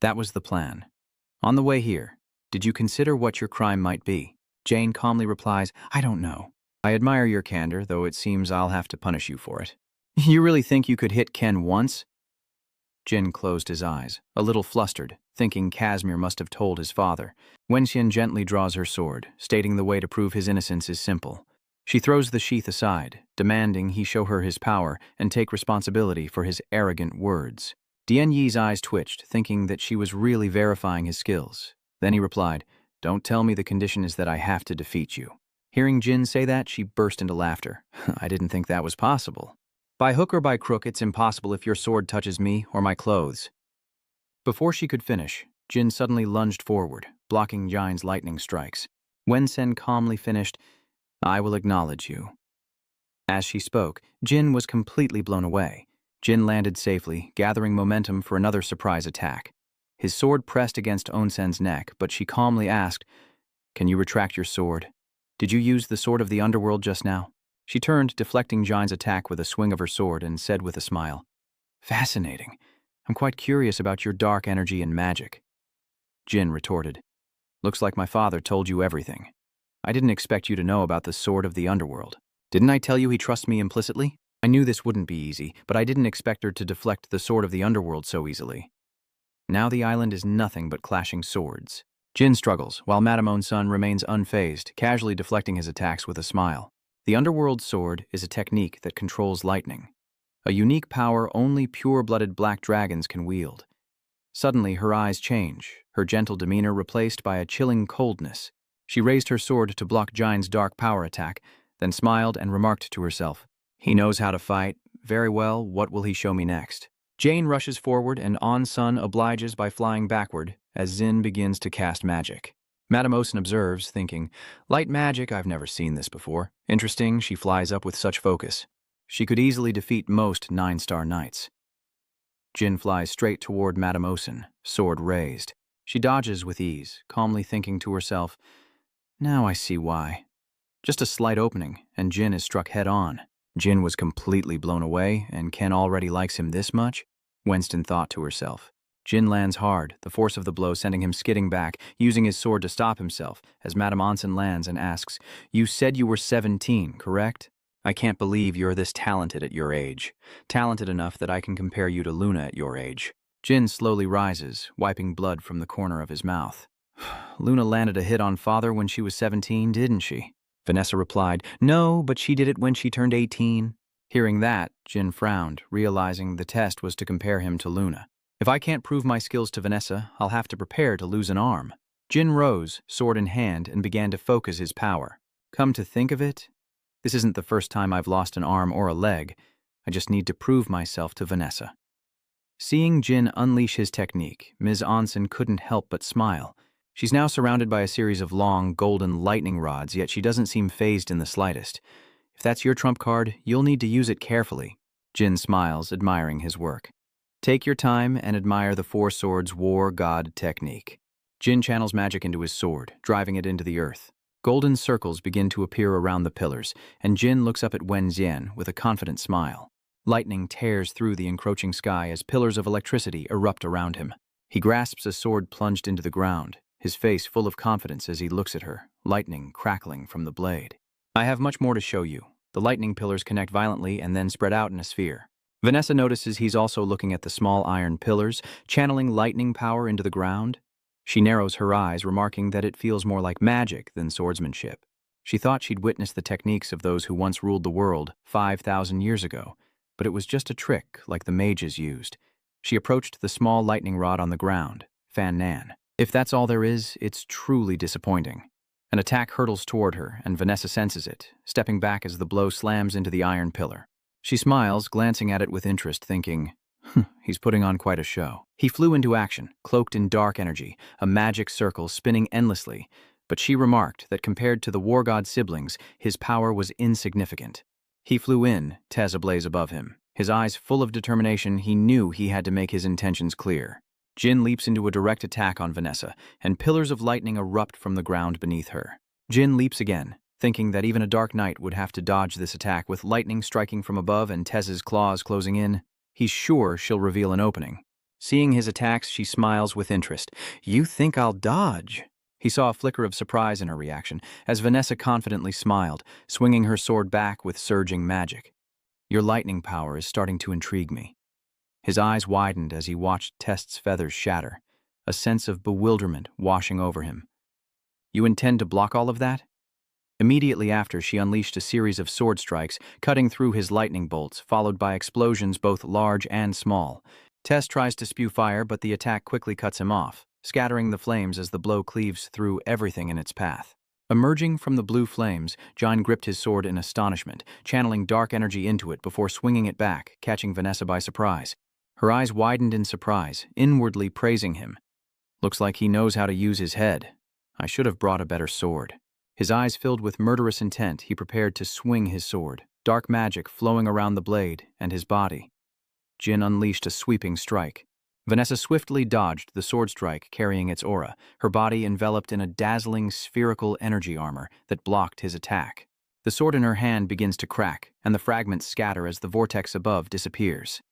That was the plan. On the way here, did you consider what your crime might be? Jane calmly replies, I don't know. I admire your candor, though it seems I'll have to punish you for it. You really think you could hit Ken once? Jin closed his eyes, a little flustered, thinking Casimir must have told his father. Wenxian gently draws her sword, stating the way to prove his innocence is simple. She throws the sheath aside, demanding he show her his power and take responsibility for his arrogant words. Dian Yi's eyes twitched, thinking that she was really verifying his skills. Then he replied, Don't tell me the condition is that I have to defeat you. Hearing Jin say that, she burst into laughter. I didn't think that was possible. By hook or by crook, it's impossible if your sword touches me or my clothes. Before she could finish, Jin suddenly lunged forward, blocking Jin's lightning strikes. Wensen calmly finished, I will acknowledge you. As she spoke, Jin was completely blown away. Jin landed safely, gathering momentum for another surprise attack. His sword pressed against Onsen's neck, but she calmly asked, Can you retract your sword? Did you use the sword of the Underworld just now? She turned, deflecting Jin's attack with a swing of her sword, and said with a smile, Fascinating. I'm quite curious about your dark energy and magic. Jin retorted. Looks like my father told you everything. I didn't expect you to know about the Sword of the Underworld. Didn't I tell you he trusts me implicitly? I knew this wouldn't be easy, but I didn't expect her to deflect the Sword of the Underworld so easily. Now the island is nothing but clashing swords. Jin struggles, while Matamone's-sun remains unfazed, casually deflecting his attacks with a smile. The Underworld Sword is a technique that controls lightning, a unique power only pure-blooded black dragons can wield. Suddenly, her eyes change, her gentle demeanor replaced by a chilling coldness. She raised her sword to block Jin's dark power attack, then smiled and remarked to herself, "He knows how to fight. Very well, what will he show me next?" Jane rushes forward and On-sun obliges by flying backward as Xin begins to cast magic. Madame Osen observes, thinking, "Light magic, I've never seen this before. Interesting, she flies up with such focus. She could easily defeat most 9-star knights." Jin flies straight toward Madame Osen, sword raised. She dodges with ease, calmly thinking to herself, "Now I see why." Just a slight opening, and Jin is struck head-on. Jin was completely blown away, and Ken already likes him this much? Winston thought to herself. Jin lands hard, the force of the blow sending him skidding back, using his sword to stop himself, as Madame Onsen lands and asks, "You said you were 17, correct? I can't believe you're this talented at your age. Talented enough that I can compare you to Luna at your age." Jin slowly rises, wiping blood from the corner of his mouth. "Luna landed a hit on father when she was 17, didn't she?" Vanessa replied, "No, but she did it when she turned 18. Hearing that, Jin frowned, realizing the test was to compare him to Luna. If I can't prove my skills to Vanessa, I'll have to prepare to lose an arm. Jin rose, sword in hand, and began to focus his power. Come to think of it, this isn't the first time I've lost an arm or a leg. I just need to prove myself to Vanessa. Seeing Jin unleash his technique, Ms. Onsen couldn't help but smile. She's now surrounded by a series of long, golden lightning rods, yet she doesn't seem fazed in the slightest. If that's your trump card, you'll need to use it carefully. Jin smiles, admiring his work. Take your time and admire the Four Swords War God technique. Jin channels magic into his sword, driving it into the earth. Golden circles begin to appear around the pillars, and Jin looks up at Wen Xian with a confident smile. Lightning tears through the encroaching sky as pillars of electricity erupt around him. He grasps a sword plunged into the ground, his face full of confidence as he looks at her, lightning crackling from the blade. I have much more to show you. The lightning pillars connect violently and then spread out in a sphere. Vanessa notices he's also looking at the small iron pillars, channeling lightning power into the ground. She narrows her eyes, remarking that it feels more like magic than swordsmanship. She thought she'd witnessed the techniques of those who once ruled the world 5,000 years ago, but it was just a trick like the mages used. She approached the small lightning rod on the ground, Fan Nan. If that's all there is, it's truly disappointing. An attack hurtles toward her, and Vanessa senses it, stepping back as the blow slams into the iron pillar. She smiles, glancing at it with interest, thinking, he's putting on quite a show. He flew into action, cloaked in dark energy, a magic circle spinning endlessly, but she remarked that compared to the war god siblings, his power was insignificant. He flew in, Tez ablaze above him. His eyes full of determination, he knew he had to make his intentions clear. Jin leaps into a direct attack on Vanessa, and pillars of lightning erupt from the ground beneath her. Jin leaps again, thinking that even a dark knight would have to dodge this attack with lightning striking from above and Tez's claws closing in. He's sure she'll reveal an opening. Seeing his attacks, she smiles with interest. "You think I'll dodge?" He saw a flicker of surprise in her reaction, as Vanessa confidently smiled, swinging her sword back with surging magic. "Your lightning power is starting to intrigue me." His eyes widened as he watched Test's feathers shatter, a sense of bewilderment washing over him. "You intend to block all of that?" Immediately after, she unleashed a series of sword strikes, cutting through his lightning bolts, followed by explosions both large and small. Test tries to spew fire, but the attack quickly cuts him off, scattering the flames as the blow cleaves through everything in its path. Emerging from the blue flames, John gripped his sword in astonishment, channeling dark energy into it before swinging it back, catching Vanessa by surprise. Her eyes widened in surprise, inwardly praising him. "Looks like he knows how to use his head. I should have brought a better sword." His eyes filled with murderous intent, he prepared to swing his sword, dark magic flowing around the blade and his body. Jin unleashed a sweeping strike. Vanessa swiftly dodged the sword strike, carrying its aura, her body enveloped in a dazzling spherical energy armor that blocked his attack. The sword in her hand begins to crack, and the fragments scatter as the vortex above disappears.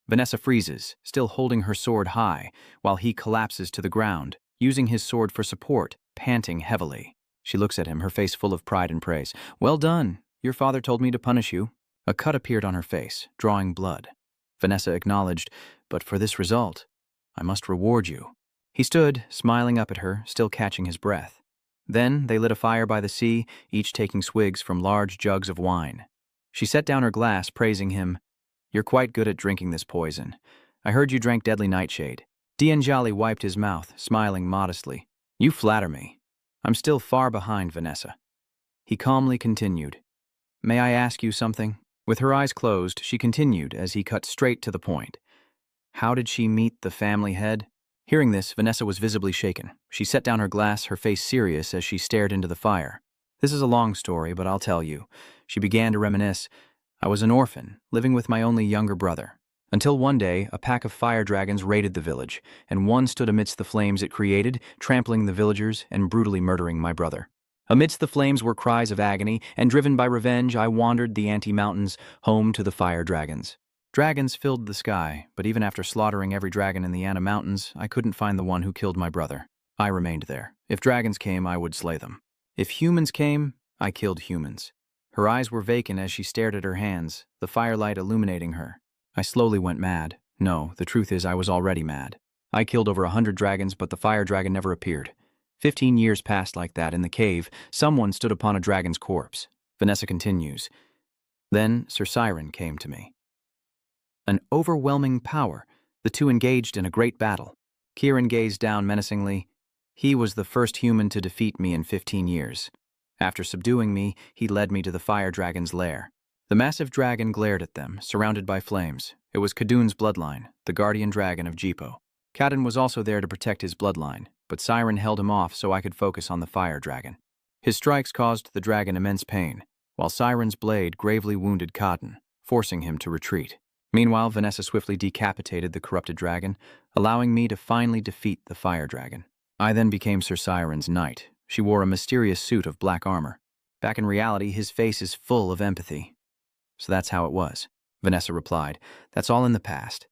Vanessa freezes, still holding her sword high, while he collapses to the ground, using his sword for support, panting heavily. She looks at him, her face full of pride and praise. "Well done. Your father told me to punish you." A cut appeared on her face, drawing blood. Vanessa acknowledged, "But for this result, I must reward you." He stood, smiling up at her, still catching his breath. Then they lit a fire by the sea, each taking swigs from large jugs of wine. She set down her glass, praising him. "You're quite good at drinking this poison. I heard you drank deadly nightshade." Dianjali wiped his mouth, smiling modestly. "You flatter me. I'm still far behind Vanessa." He calmly continued. "May I ask you something?" With her eyes closed, she continued as he cut straight to the point. "How did she meet the family head?" Hearing this, Vanessa was visibly shaken. She set down her glass, her face serious as she stared into the fire. "This is a long story, but I'll tell you." She began to reminisce. "I was an orphan, living with my only younger brother. Until one day, a pack of fire dragons raided the village, and one stood amidst the flames it created, trampling the villagers and brutally murdering my brother. Amidst the flames were cries of agony, and driven by revenge, I wandered the anti-mountains, home to the fire dragons. Dragons filled the sky, but even after slaughtering every dragon in the Anna Mountains, I couldn't find the one who killed my brother. I remained there. If dragons came, I would slay them. If humans came, I killed humans." Her eyes were vacant as she stared at her hands, the firelight illuminating her. "I slowly went mad. No, the truth is I was already mad. I killed over 100 dragons, but the fire dragon never appeared. 15 years passed like that in the cave. Someone stood upon a dragon's corpse." Vanessa continues. "Then Sir Siren came to me. An overwhelming power. The two engaged in a great battle. Kieran gazed down menacingly. He was the first human to defeat me in 15 years. After subduing me, he led me to the fire dragon's lair. The massive dragon glared at them, surrounded by flames. It was Kadun's bloodline, the guardian dragon of Jipo. Kadun was also there to protect his bloodline, but Siren held him off so I could focus on the fire dragon. His strikes caused the dragon immense pain, while Siren's blade gravely wounded Kadun, forcing him to retreat. Meanwhile, Vanessa swiftly decapitated the corrupted dragon, allowing me to finally defeat the fire dragon. I then became Sir Siren's knight. She wore a mysterious suit of black armor. Back in reality, his face is full of empathy. So that's how it was, Vanessa replied. That's all in the past.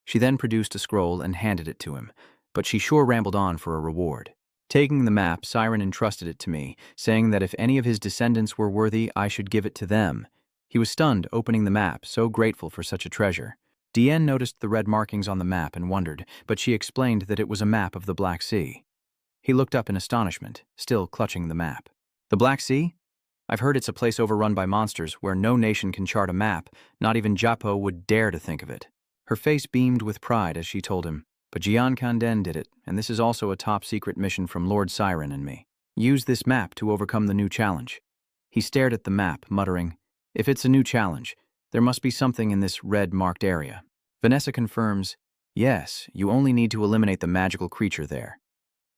She then produced a scroll and handed it to him, but she sure rambled on for a reward. Taking the map, Siren entrusted it to me, saying that if any of his descendants were worthy, I should give it to them. He was stunned, opening the map, so grateful for such a treasure. Diane noticed the red markings on the map and wondered, but she explained that it was a map of the Black Sea. He looked up in astonishment, still clutching the map. The Black Sea? I've heard it's a place overrun by monsters where no nation can chart a map, not even Japo would dare to think of it. Her face beamed with pride as she told him, but Jian Kanden did it, and this is also a top-secret mission from Lord Siren and me. Use this map to overcome the new challenge. He stared at the map, muttering, if it's a new challenge, there must be something in this red-marked area. Vanessa confirms, yes, you only need to eliminate the magical creature there.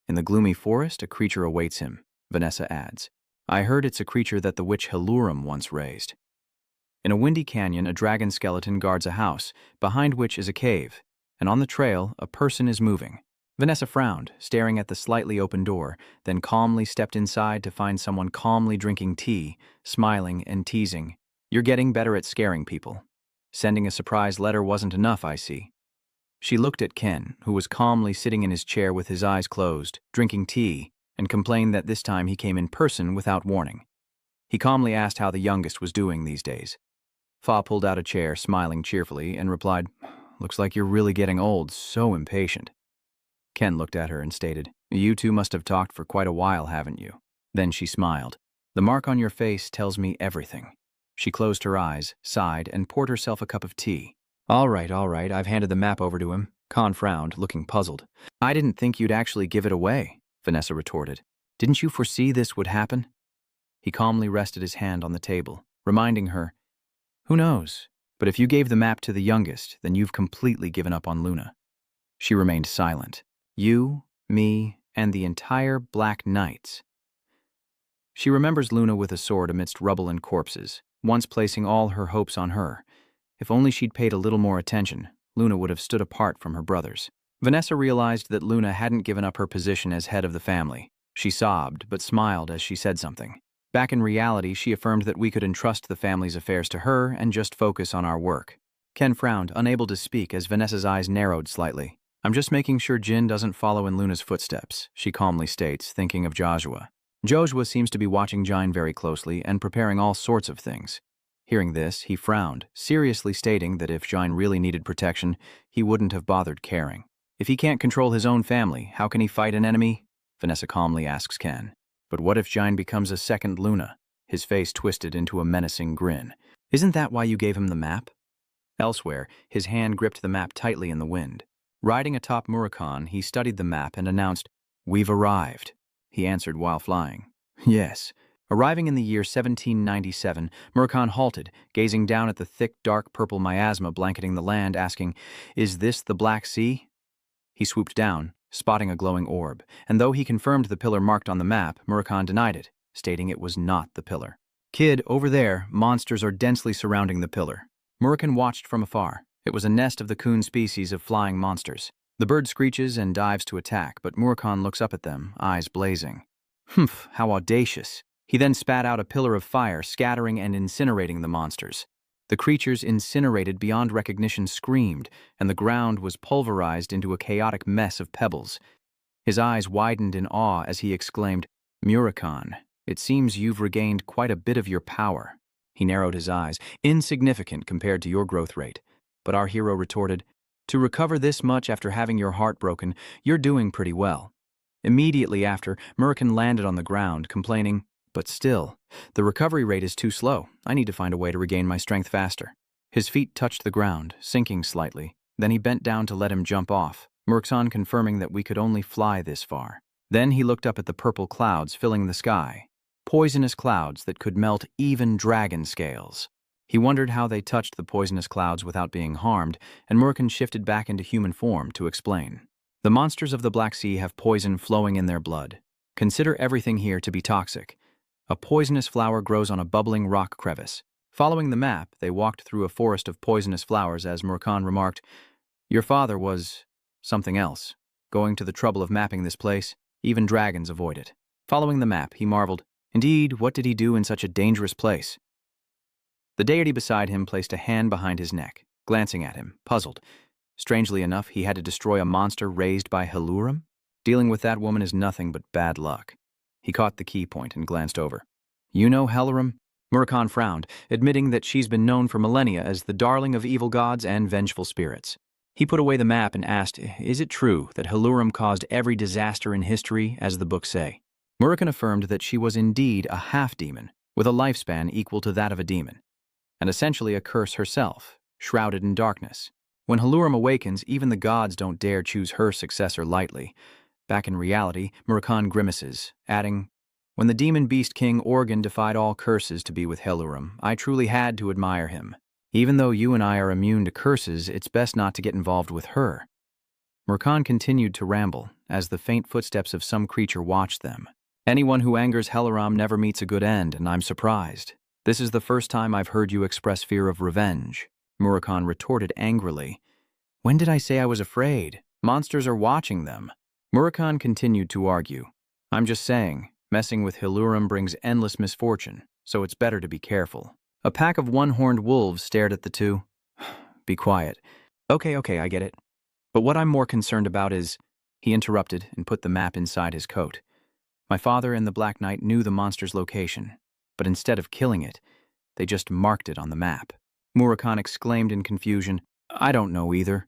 In the gloomy forest, a creature awaits him, Vanessa adds. I heard it's a creature that the witch Halurum once raised. In a windy canyon, a dragon skeleton guards a house, behind which is a cave, and on the trail, a person is moving. Vanessa frowned, staring at the slightly open door, then calmly stepped inside to find someone calmly drinking tea, smiling and teasing. You're getting better at scaring people. Sending a surprise letter wasn't enough, I see. She looked at Ken, who was calmly sitting in his chair with his eyes closed, drinking tea, and complained that this time he came in person without warning. He calmly asked how the youngest was doing these days. Fa pulled out a chair, smiling cheerfully, and replied, looks like you're really getting old, so impatient. Ken looked at her and stated, you two must have talked for quite a while, haven't you? Then she smiled. The mark on your face tells me everything. She closed her eyes, sighed, and poured herself a cup of tea. All right, I've handed the map over to him. Khan frowned, looking puzzled. I didn't think you'd actually give it away, Vanessa retorted. Didn't you foresee this would happen? He calmly rested his hand on the table, reminding her, who knows, but if you gave the map to the youngest, then you've completely given up on Luna. She remained silent. You, me, and the entire Black Knights. She remembers Luna with a sword amidst rubble and corpses, once placing all her hopes on her. If only she'd paid a little more attention, Luna would have stood apart from her brothers. Vanessa realized that Luna hadn't given up her position as head of the family. She sobbed, but smiled as she said something. Back in reality, she affirmed that we could entrust the family's affairs to her and just focus on our work. Ken frowned, unable to speak as Vanessa's eyes narrowed slightly. I'm just making sure Jin doesn't follow in Luna's footsteps, she calmly states, thinking of Joshua. Joshua seems to be watching Jin very closely and preparing all sorts of things. Hearing this, he frowned, seriously stating that if Jin really needed protection, he wouldn't have bothered caring. If he can't control his own family, how can he fight an enemy? Vanessa calmly asks Ken. But what if Jin becomes a second Luna? His face twisted into a menacing grin. Isn't that why you gave him the map? Elsewhere, his hand gripped the map tightly in the wind. Riding atop Murakhan, he studied the map and announced, "We've arrived," he answered while flying. Yes. Arriving in the year 1797, Murakhan halted, gazing down at the thick, dark purple miasma blanketing the land, asking, "Is this the Black Sea?" He swooped down, spotting a glowing orb, and though he confirmed the pillar marked on the map, Murakhan denied it, stating it was not the pillar. "Kid, over there, monsters are densely surrounding the pillar." Murakhan watched from afar. It was a nest of the coon species of flying monsters. The bird screeches and dives to attack, but Murakhan looks up at them, eyes blazing. Humph, how audacious. He then spat out a pillar of fire, scattering and incinerating the monsters. The creatures, incinerated beyond recognition, screamed, and the ground was pulverized into a chaotic mess of pebbles. His eyes widened in awe as he exclaimed, "Murakhan, it seems you've regained quite a bit of your power." He narrowed his eyes, "Insignificant compared to your growth rate." But our hero retorted, "To recover this much after having your heart broken, you're doing pretty well." Immediately after, Murakhan landed on the ground, complaining, "But still, the recovery rate is too slow. I need to find a way to regain my strength faster." His feet touched the ground, sinking slightly. Then he bent down to let him jump off, Murakhan confirming that we could only fly this far. Then he looked up at the purple clouds filling the sky, poisonous clouds that could melt even dragon scales. He wondered how they touched the poisonous clouds without being harmed, and Murakhan shifted back into human form to explain. "The monsters of the Black Sea have poison flowing in their blood. Consider everything here to be toxic. A poisonous flower grows on a bubbling rock crevice." Following the map, they walked through a forest of poisonous flowers as Murakhan remarked, "Your father was something else. Going to the trouble of mapping this place, even dragons avoid it." Following the map, he marveled, "Indeed, what did he do in such a dangerous place?" The deity beside him placed a hand behind his neck, glancing at him, puzzled. Strangely enough, he had to destroy a monster raised by Haluram? Dealing with that woman is nothing but bad luck. He caught the key point and glanced over. "You know Haluram?" Murakhan frowned, admitting that she's been known for millennia as the darling of evil gods and vengeful spirits. He put away the map and asked, "Is it true that Haluram caused every disaster in history, as the books say?" Murakhan affirmed that she was indeed a half-demon, with a lifespan equal to that of a demon, and essentially a curse herself, shrouded in darkness. When Haluram awakens, even the gods don't dare choose her successor lightly. Back in reality, Murakhan grimaces, adding, "When the demon beast king Organ defied all curses to be with Haluram, I truly had to admire him. Even though you and I are immune to curses, it's best not to get involved with her." Murakhan continued to ramble, as the faint footsteps of some creature watched them. "Anyone who angers Haluram never meets a good end, and I'm surprised. This is the first time I've heard you express fear of revenge." Murakhan retorted angrily, "When did I say I was afraid? Monsters are watching them." Murakhan continued to argue, "I'm just saying, messing with Haluram brings endless misfortune, so it's better to be careful." A pack of one-horned wolves stared at the two. "Be quiet." Okay, I get it. But what I'm more concerned about is..." He interrupted and put the map inside his coat. "My father and the Black Knight knew the monster's location, but instead of killing it, they just marked it on the map." Murakhan exclaimed in confusion, "I don't know either."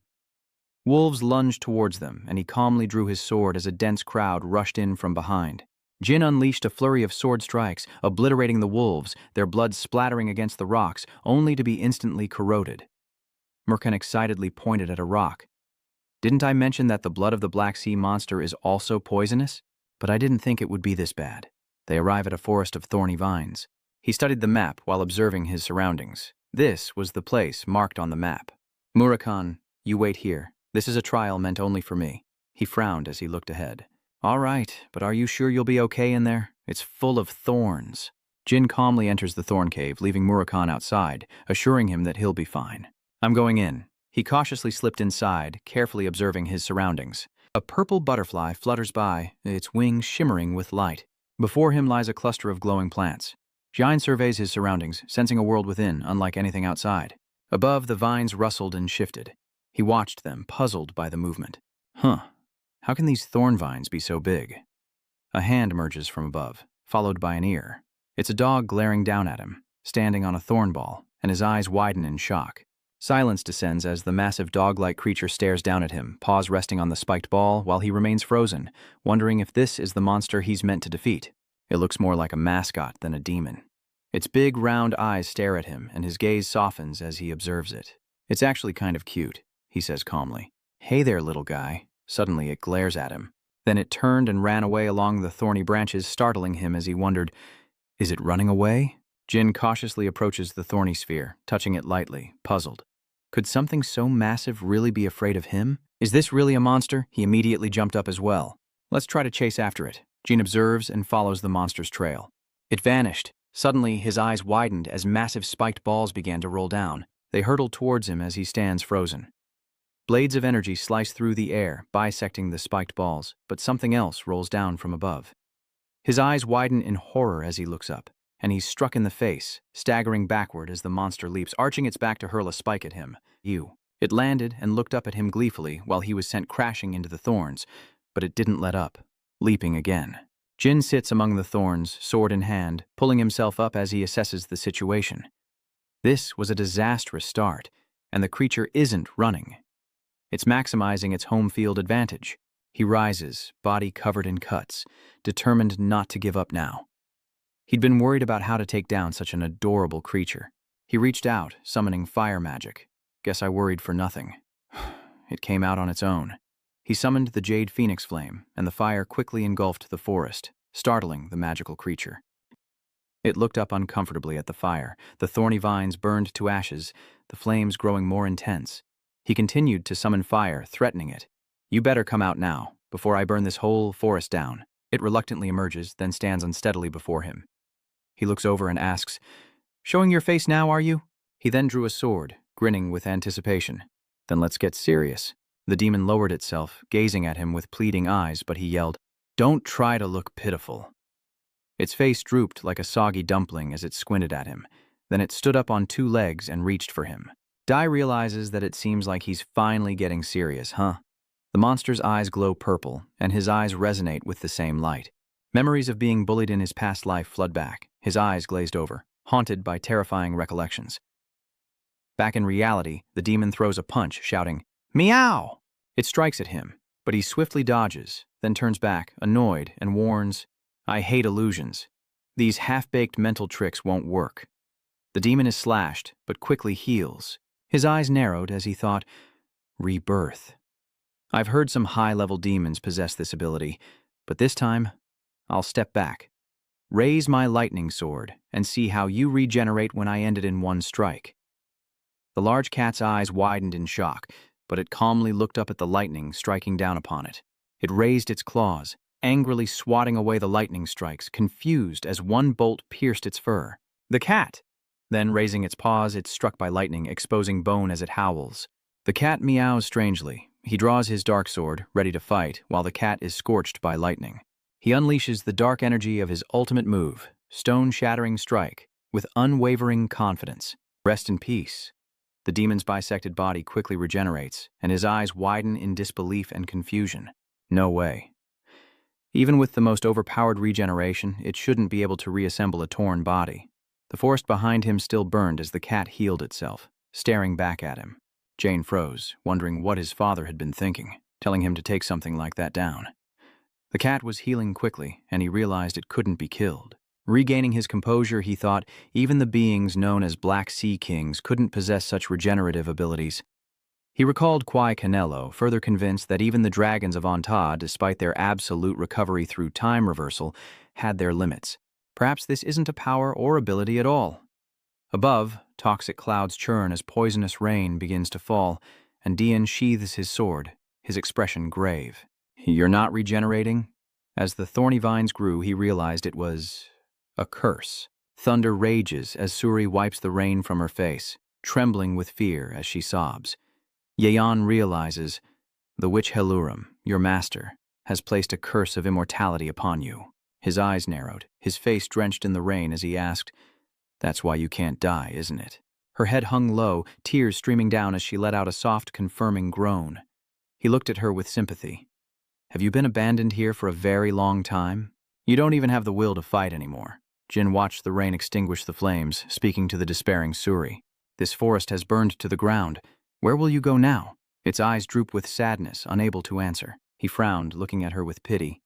Wolves lunged towards them, and he calmly drew his sword as a dense crowd rushed in from behind. Jin unleashed a flurry of sword strikes, obliterating the wolves, their blood splattering against the rocks, only to be instantly corroded. Murakhan excitedly pointed at a rock. "Didn't I mention that the blood of the Black Sea monster is also poisonous? But I didn't think it would be this bad." They arrive at a forest of thorny vines. He studied the map while observing his surroundings. This was the place marked on the map. "Murakhan, you wait here. This is a trial meant only for me." He frowned as he looked ahead. "All right, but are you sure you'll be okay in there? It's full of thorns." Jin calmly enters the thorn cave, leaving Murakhan outside, assuring him that he'll be fine. "I'm going in." He cautiously slipped inside, carefully observing his surroundings. A purple butterfly flutters by, its wings shimmering with light. Before him lies a cluster of glowing plants. Jin surveys his surroundings, sensing a world within, unlike anything outside. Above, the vines rustled and shifted. He watched them, puzzled by the movement. How can these thorn vines be so big? A hand emerges from above, followed by an ear. It's a dog glaring down at him, standing on a thorn ball, and his eyes widen in shock. Silence descends as the massive dog-like creature stares down at him, paws resting on the spiked ball while he remains frozen, wondering if this is the monster he's meant to defeat. It looks more like a mascot than a demon. Its big, round eyes stare at him, and his gaze softens as he observes it. It's actually kind of cute, he says calmly. Hey there, little guy. Suddenly it glares at him. Then it turned and ran away along the thorny branches, startling him as he wondered, is it running away? Jin cautiously approaches the thorny sphere, touching it lightly, puzzled. Could something so massive really be afraid of him? Is this really a monster? He immediately jumped up as well. Let's try to chase after it. Jin observes and follows the monster's trail. It vanished. Suddenly, his eyes widened as massive spiked balls began to roll down. They hurtled towards him as he stands frozen. Blades of energy slice through the air, bisecting the spiked balls, but something else rolls down from above. His eyes widen in horror as he looks up, and he's struck in the face, staggering backward as the monster leaps, arching its back to hurl a spike at him. It landed and looked up at him gleefully while he was sent crashing into the thorns, but it didn't let up, leaping again. Jin sits among the thorns, sword in hand, pulling himself up as he assesses the situation. This was a disastrous start, and the creature isn't running. It's maximizing its home field advantage. He rises, body covered in cuts, determined not to give up now. He'd been worried about how to take down such an adorable creature. He reached out, summoning fire magic. Guess I worried for nothing. It came out on its own. He summoned the Jade Phoenix Flame, and the fire quickly engulfed the forest, startling the magical creature. It looked up uncomfortably at the fire. The thorny vines burned to ashes, the flames growing more intense. He continued to summon fire, threatening it. You better come out now, before I burn this whole forest down. It reluctantly emerges, then stands unsteadily before him. He looks over and asks, Showing your face now, are you? He then drew a sword, grinning with anticipation. Then let's get serious. The demon lowered itself, gazing at him with pleading eyes, but he yelled, Don't try to look pitiful. Its face drooped like a soggy dumpling as it squinted at him. Then it stood up on two legs and reached for him. Dai realizes that it seems like he's finally getting serious, huh? The monster's eyes glow purple, and his eyes resonate with the same light. Memories of being bullied in his past life flood back, his eyes glazed over, haunted by terrifying recollections. Back in reality, the demon throws a punch, shouting, Meow! It strikes at him, but he swiftly dodges, then turns back, annoyed, and warns, I hate illusions. These half-baked mental tricks won't work. The demon is slashed, but quickly heals. His eyes narrowed as he thought, Rebirth. I've heard some high-level demons possess this ability, but this time, I'll step back. Raise my lightning sword and see how you regenerate when I end it in one strike. The large cat's eyes widened in shock, but it calmly looked up at the lightning striking down upon it. It raised its claws, angrily swatting away the lightning strikes, confused as one bolt pierced its fur. The cat! Then, raising its paws, it's struck by lightning, exposing bone as it howls. The cat meows strangely. He draws his dark sword, ready to fight, while the cat is scorched by lightning. He unleashes the dark energy of his ultimate move, stone-shattering strike, with unwavering confidence. Rest in peace. The demon's bisected body quickly regenerates, and his eyes widen in disbelief and confusion. No way. Even with the most overpowered regeneration, it shouldn't be able to reassemble a torn body. The forest behind him still burned as the cat healed itself, staring back at him. Jane froze, wondering what his father had been thinking, telling him to take something like that down. The cat was healing quickly, and he realized it couldn't be killed. Regaining his composure, he thought even the beings known as Black Sea Kings couldn't possess such regenerative abilities. He recalled Kwai Canelo, further convinced that even the dragons of Antad, despite their absolute recovery through time reversal, had their limits. Perhaps this isn't a power or ability at all. Above, toxic clouds churn as poisonous rain begins to fall, and Dian sheathes his sword, his expression grave. You're not regenerating? As the thorny vines grew, he realized it was a curse. Thunder rages as Suri wipes the rain from her face, trembling with fear as she sobs. Yeon realizes, the witch Helurum, your master, has placed a curse of immortality upon you. His eyes narrowed, his face drenched in the rain as he asked, That's why you can't die, isn't it? Her head hung low, tears streaming down as she let out a soft, confirming groan. He looked at her with sympathy. "Have you been abandoned here for a very long time? You don't even have the will to fight anymore." Jin watched the rain extinguish the flames, speaking to the despairing Suri. "This forest has burned to the ground. Where will you go now?" Its eyes drooped with sadness, unable to answer. He frowned, looking at her with pity.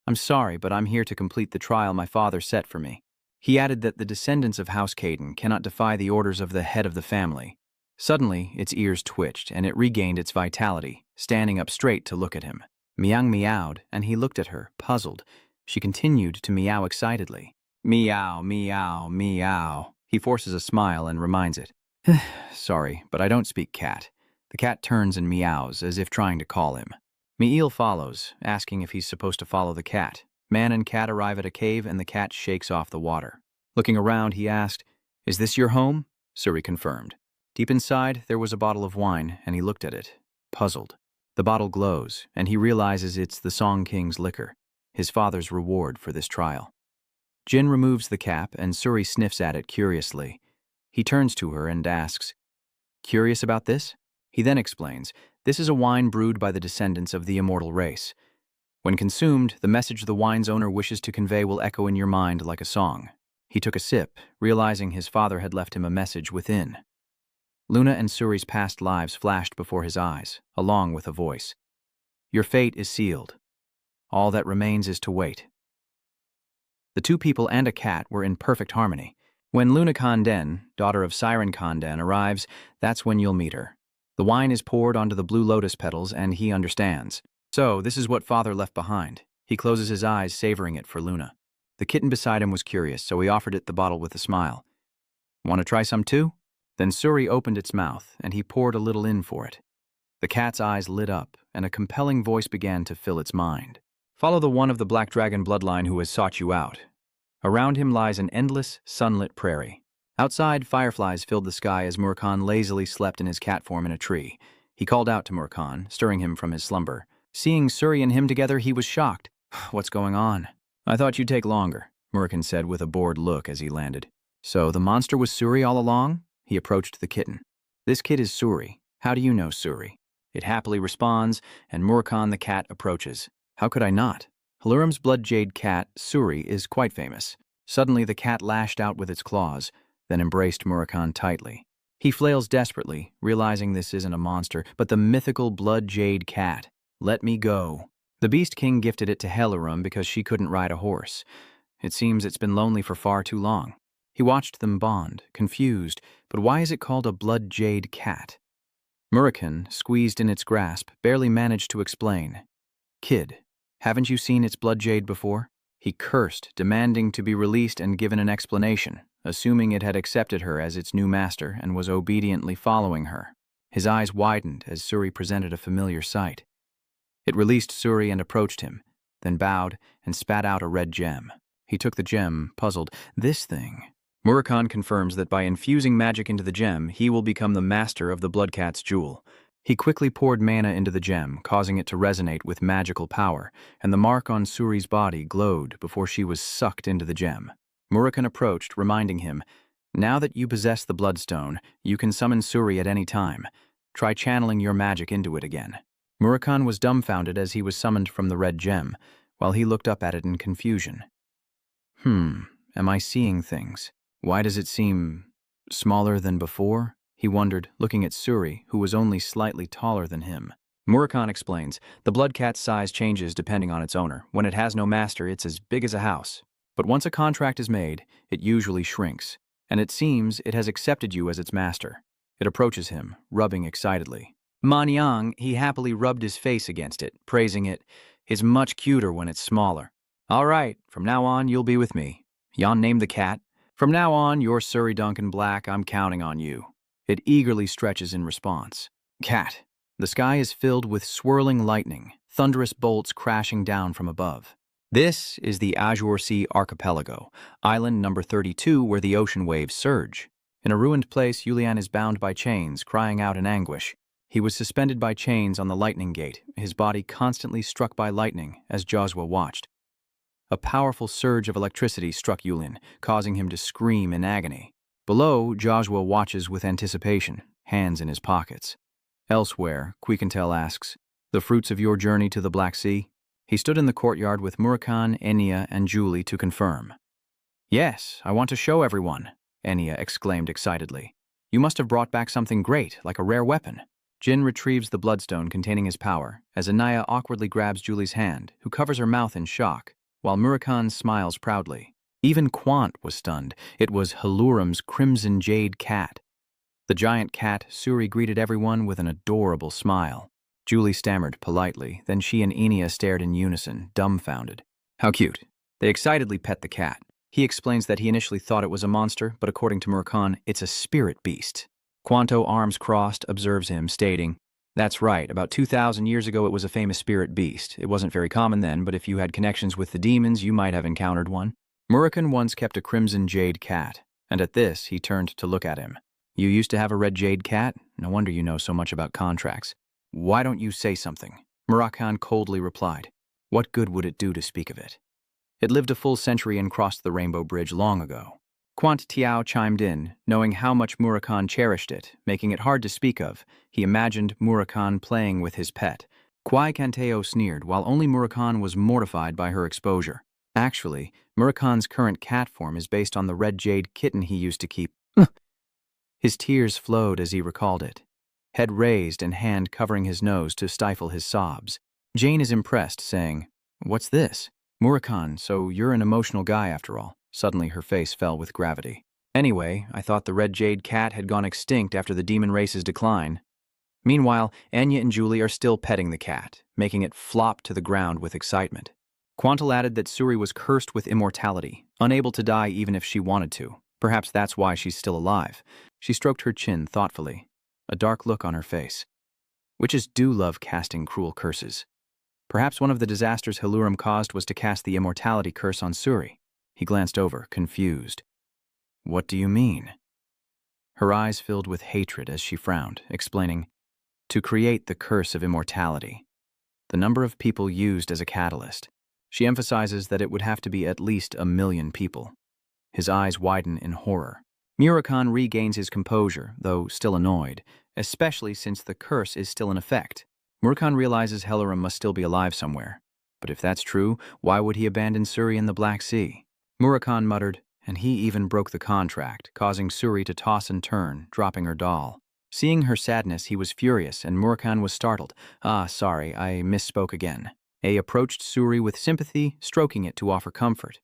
"I'm sorry, but I'm here to complete the trial my father set for me." He added that the descendants of House Caden cannot defy the orders of the head of the family. Suddenly, its ears twitched, and it regained its vitality, standing up straight to look at him. Miang meowed, and he looked at her, puzzled. She continued to meow excitedly. "Meow, meow, meow." He forces a smile and reminds it. "Sorry, but I don't speak cat." The cat turns and meows, as if trying to call him. Mi'il follows, asking if he's supposed to follow the cat. Man and cat arrive at a cave, and the cat shakes off the water. Looking around, he asked, "Is this your home?" Suri confirmed. Deep inside, there was a bottle of wine, and he looked at it, puzzled. The bottle glows, and he realizes it's the Song King's liquor, his father's reward for this trial. Jin removes the cap, and Suri sniffs at it curiously. He turns to her and asks, "Curious about this?" He then explains, "This is a wine brewed by the descendants of the immortal race. When consumed, the message the wine's owner wishes to convey will echo in your mind like a song." He took a sip, realizing his father had left him a message within. Luna and Suri's past lives flashed before his eyes, along with a voice. "Your fate is sealed. All that remains is to wait." The two people and a cat were in perfect harmony. When Luna Kanden, daughter of Siren Kanden, arrives, that's when you'll meet her. The wine is poured onto the blue lotus petals, and he understands. So, this is what father left behind. He closes his eyes, savoring it for Luna. The kitten beside him was curious, so he offered it the bottle with a smile. "Want to try some too?" Then Suri opened its mouth, and he poured a little in for it. The cat's eyes lit up, and a compelling voice began to fill its mind. "Follow the one of the Black Dragon bloodline who has sought you out. Around him lies an endless, sunlit prairie." Outside, fireflies filled the sky as Murkan lazily slept in his cat form in a tree. He called out to Murkan, stirring him from his slumber. Seeing Suri and him together, he was shocked. "What's going on?" "I thought you'd take longer," Murkan said with a bored look as he landed. "So the monster was Suri all along?" He approached the kitten. "This kid is Suri. How do you know Suri?" It happily responds, and Murkan the cat approaches. "How could I not? Haluram's blood jade cat, Suri, is quite famous." Suddenly the cat lashed out with its claws, then embraced Murkan tightly. He flails desperately, realizing this isn't a monster, but the mythical blood jade cat. "Let me go." The Beast King gifted it to Haluram because she couldn't ride a horse. It seems it's been lonely for far too long. He watched them bond, confused, but why is it called a blood jade cat? Murkan, squeezed in its grasp, barely managed to explain. "Kid, haven't you seen its blood jade before?" He cursed, demanding to be released and given an explanation, assuming it had accepted her as its new master and was obediently following her. His eyes widened as Suri presented a familiar sight. It released Suri and approached him, then bowed and spat out a red gem. He took the gem, puzzled. "This thing?" Murkan confirms that by infusing magic into the gem, he will become the master of the Bloodcat's jewel. He quickly poured mana into the gem, causing it to resonate with magical power, and the mark on Suri's body glowed before she was sucked into the gem. Murkan approached, reminding him, "Now that you possess the Bloodstone, you can summon Suri at any time. Try channeling your magic into it again." Murkan was dumbfounded as he was summoned from the red gem, while he looked up at it in confusion. Am I seeing things? Why does it seem smaller than before?" He wondered, looking at Suri, who was only slightly taller than him. Murkan explains, "The blood cat's size changes depending on its owner. When it has no master, it's as big as a house. But once a contract is made, it usually shrinks, and it seems it has accepted you as its master." It approaches him, rubbing excitedly. Manyang, he happily rubbed his face against it, praising it. "It's much cuter when it's smaller." "All right, from now on, you'll be with me." Jan named the cat. "From now on, you're Suri Duncan Black. I'm counting on you." It eagerly stretches in response. Cat. The sky is filled with swirling lightning, thunderous bolts crashing down from above. This is the Azure Sea Archipelago, island number 32, where the ocean waves surge. In a ruined place, Yulian is bound by chains, crying out in anguish. He was suspended by chains on the lightning gate, his body constantly struck by lightning as Joswa watched. A powerful surge of electricity struck Yulin, causing him to scream in agony. Below, Joshua watches with anticipation, hands in his pockets. Elsewhere, Quiquentel asks, "The fruits of your journey to the Black Sea?" He stood in the courtyard with Murakhan, Enya, and Julie to confirm. "Yes, I want to show everyone," Enya exclaimed excitedly. "You must have brought back something great, like a rare weapon." Jin retrieves the bloodstone containing his power, as Anaya awkwardly grabs Julie's hand, who covers her mouth in shock, while Murakhan smiles proudly. Even Quant was stunned. It was Haluram's crimson jade cat. The giant cat, Suri, greeted everyone with an adorable smile. Julie stammered politely, then she and Enya stared in unison, dumbfounded. "How cute." They excitedly pet the cat. He explains that he initially thought it was a monster, but according to Murakhan, it's a spirit beast. Quanto, arms crossed, observes him, stating, "That's right, about 2,000 years ago it was a famous spirit beast. It wasn't very common then, but if you had connections with the demons, you might have encountered one." Murakhan once kept a crimson jade cat, and at this he turned to look at him. "You used to have a red jade cat? No wonder you know so much about contracts. Why don't you say something?" Murakhan coldly replied, "What good would it do to speak of it? It lived a full century and crossed the Rainbow Bridge long ago." Quant Tiao chimed in, knowing how much Murakhan cherished it, making it hard to speak of. He imagined Murakhan playing with his pet. Kwai Kanteo sneered, while only Murakhan was mortified by her exposure. Actually, Murakhan's current cat form is based on the red jade kitten he used to keep. His tears flowed as he recalled it, head raised and hand covering his nose to stifle his sobs. Jane is impressed, saying, "What's this?" "Murakhan, so you're an emotional guy after all." Suddenly her face fell with gravity. "Anyway, I thought the red jade cat had gone extinct after the demon race's decline." Meanwhile, Enya and Julie are still petting the cat, making it flop to the ground with excitement. Quantal added that Suri was cursed with immortality, unable to die even if she wanted to. Perhaps that's why she's still alive. She stroked her chin thoughtfully, a dark look on her face. Witches do love casting cruel curses. Perhaps one of the disasters Haluram caused was to cast the immortality curse on Suri. He glanced over, confused. "What do you mean?" Her eyes filled with hatred as she frowned, explaining, "To create the curse of immortality. The number of people used as a catalyst. She emphasizes that it would have to be at least 1,000,000 people." His eyes widen in horror. Murakhan regains his composure, though still annoyed, especially since the curse is still in effect. Murakhan realizes Haluram must still be alive somewhere. But if that's true, why would he abandon Suri in the Black Sea? Murakhan muttered, "And he even broke the contract, causing Suri to toss and turn, dropping her doll." Seeing her sadness, he was furious, and Murakhan was startled. Sorry, I misspoke again." A approached Suri with sympathy, stroking it to offer comfort.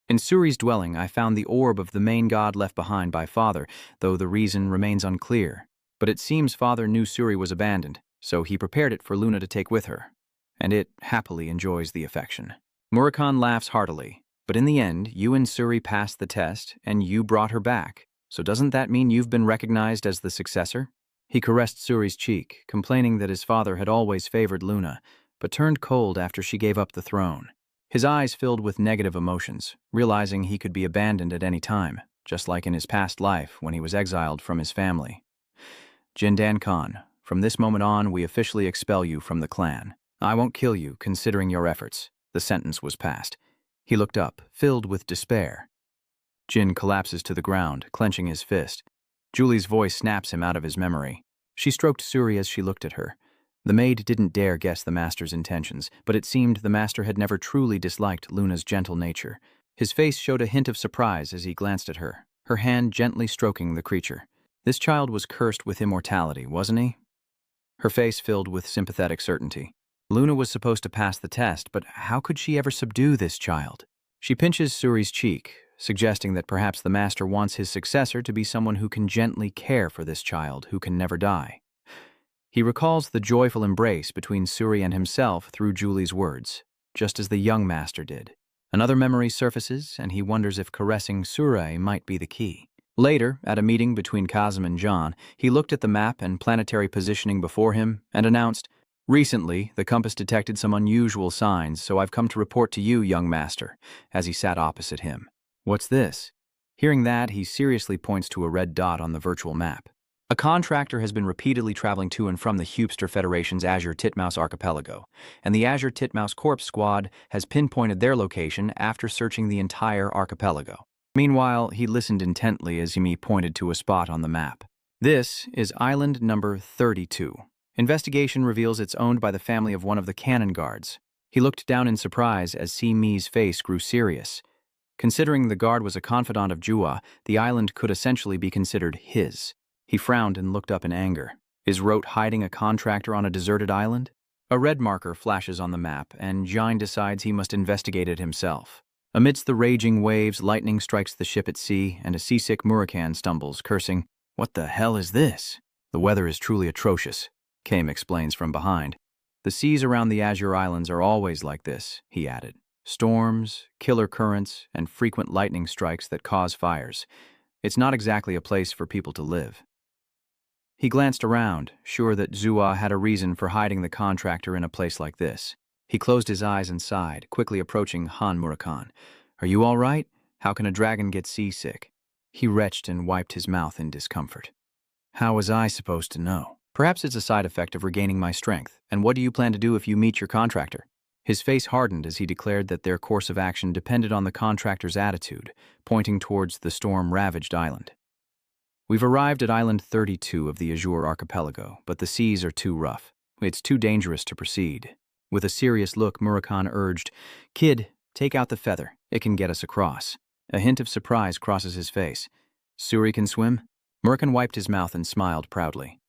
"In Suri's dwelling, I found the orb of the main god left behind by Father, though the reason remains unclear. But it seems Father knew Suri was abandoned, so he prepared it for Luna to take with her. And it happily enjoys the affection." Murakhan laughs heartily. "But in the end, you and Suri passed the test, and you brought her back. So doesn't that mean you've been recognized as the successor?" He caressed Suri's cheek, complaining that his father had always favored Luna, but turned cold after she gave up the throne. His eyes filled with negative emotions, realizing he could be abandoned at any time, just like in his past life when he was exiled from his family. "Jindan Khan, from this moment on, we officially expel you from the clan. I won't kill you, considering your efforts." The sentence was passed. He looked up, filled with despair. Jin collapses to the ground, clenching his fist. Julie's voice snaps him out of his memory. She stroked Suri as she looked at her. The maid didn't dare guess the master's intentions, but it seemed the master had never truly disliked Luna's gentle nature. His face showed a hint of surprise as he glanced at her, her hand gently stroking the creature. This child was cursed with immortality, wasn't he? Her face filled with sympathetic certainty. Luna was supposed to pass the test, but how could she ever subdue this child? She pinches Suri's cheek, suggesting that perhaps the master wants his successor to be someone who can gently care for this child who can never die. He recalls the joyful embrace between Suri and himself through Julie's words, just as the young master did. Another memory surfaces, and he wonders if caressing Suri might be the key. Later, at a meeting between Kazim and John, he looked at the map and planetary positioning before him and announced, "Recently, the compass detected some unusual signs, so I've come to report to you, young master," as he sat opposite him. "What's this?" Hearing that, he seriously points to a red dot on the virtual map. A contractor has been repeatedly traveling to and from the Hupster Federation's Azure Titmouse archipelago, and the Azure Titmouse Corps squad has pinpointed their location after searching the entire archipelago. Meanwhile, he listened intently as Yumi pointed to a spot on the map. This is island number 32. Investigation reveals it's owned by the family of one of the cannon guards. He looked down in surprise as Mi's face grew serious. Considering the guard was a confidant of Jua, the island could essentially be considered his. He frowned and looked up in anger. Is Rote hiding a contractor on a deserted island? A red marker flashes on the map, and Jine decides he must investigate it himself. Amidst the raging waves, lightning strikes the ship at sea, and a seasick Murakan stumbles, cursing, "What the hell is this?" "The weather is truly atrocious," Kame explains from behind. "The seas around the Azure Islands are always like this," he added. "Storms, killer currents, and frequent lightning strikes that cause fires. It's not exactly a place for people to live." He glanced around, sure that Zua had a reason for hiding the contractor in a place like this. He closed his eyes and sighed, quickly approaching Han Murakan. "Are you all right? How can a dragon get seasick?" He retched and wiped his mouth in discomfort. "How was I supposed to know? Perhaps it's a side effect of regaining my strength. And what do you plan to do if you meet your contractor?" His face hardened as he declared that their course of action depended on the contractor's attitude, pointing towards the storm-ravaged island. "We've arrived at Island 32 of the Azure Archipelago, but the seas are too rough. It's too dangerous to proceed." With a serious look, Murakan urged, "Kid, take out the feather. It can get us across." A hint of surprise crosses his face. "Suri can swim?" Murakan wiped his mouth and smiled proudly.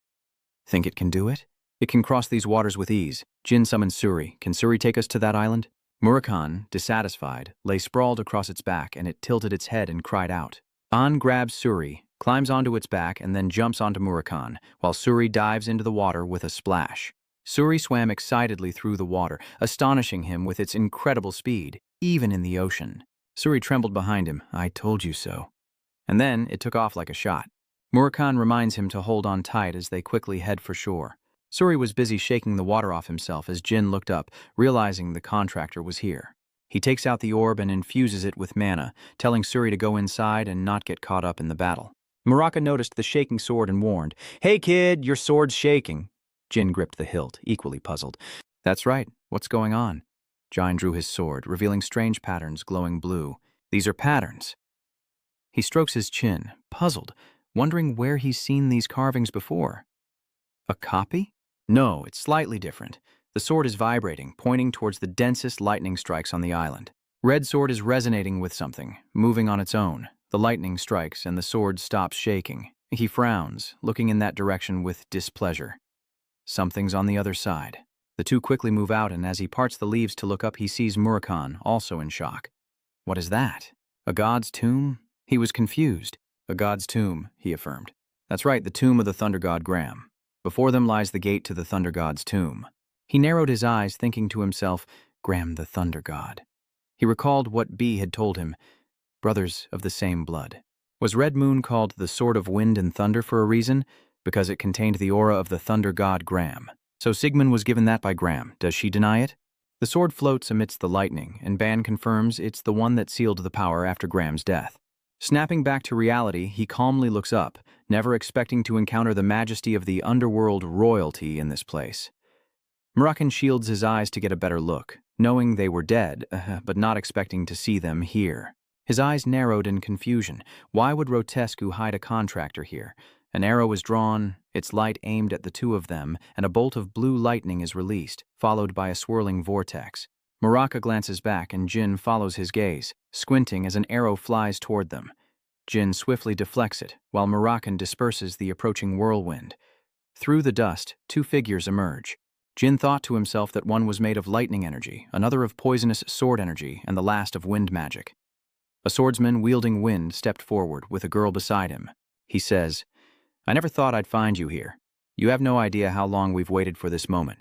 "Think it can do it? It can cross these waters with ease. Jin summons Suri. Can Suri take us to that island?" Murakan, dissatisfied, lay sprawled across its back, and it tilted its head and cried out. An grabs Suri, climbs onto its back, and then jumps onto Murakan, while Suri dives into the water with a splash. Suri swam excitedly through the water, astonishing him with its incredible speed, even in the ocean. Suri trembled behind him. "I told you so." And then it took off like a shot. Murakan reminds him to hold on tight as they quickly head for shore. Suri was busy shaking the water off himself as Jin looked up, realizing the contractor was here. He takes out the orb and infuses it with mana, telling Suri to go inside and not get caught up in the battle. Muraka noticed the shaking sword and warned, "Hey kid, your sword's shaking." Jin gripped the hilt, equally puzzled. "That's right. What's going on?" Jine drew his sword, revealing strange patterns glowing blue. "These are patterns." He strokes his chin, puzzled, wondering where he's seen these carvings before. A copy? No, it's slightly different. The sword is vibrating, pointing towards the densest lightning strikes on the island. Red sword is resonating with something, moving on its own. The lightning strikes and the sword stops shaking. He frowns, looking in that direction with displeasure. Something's on the other side. The two quickly move out, and as he parts the leaves to look up, he sees Murakan, also in shock. "What is that? A god's tomb?" He was confused. "A god's tomb," he affirmed. "That's right, the tomb of the thunder god Gram. Before them lies the gate to the thunder god's tomb." He narrowed his eyes, thinking to himself, Gram the thunder god. He recalled what B had told him, brothers of the same blood. Was Red Moon called the Sword of Wind and Thunder for a reason? Because it contained the aura of the thunder god Gram. So Sigmund was given that by Gram. Does she deny it? The sword floats amidst the lightning, and Ban confirms it's the one that sealed the power after Gram's death. Snapping back to reality, he calmly looks up, never expecting to encounter the majesty of the underworld royalty in this place. Murakan shields his eyes to get a better look, knowing they were dead, but not expecting to see them here. His eyes narrowed in confusion. Why would Rotescu hide a contractor here? An arrow is drawn, its light aimed at the two of them, and a bolt of blue lightning is released, followed by a swirling vortex. Muraka glances back, and Jin follows his gaze, squinting as an arrow flies toward them. Jin swiftly deflects it, while Murakan disperses the approaching whirlwind. Through the dust, two figures emerge. Jin thought to himself that one was made of lightning energy, another of poisonous sword energy, and the last of wind magic. A swordsman wielding wind stepped forward, with a girl beside him. He says, "I never thought I'd find you here. You have no idea how long we've waited for this moment."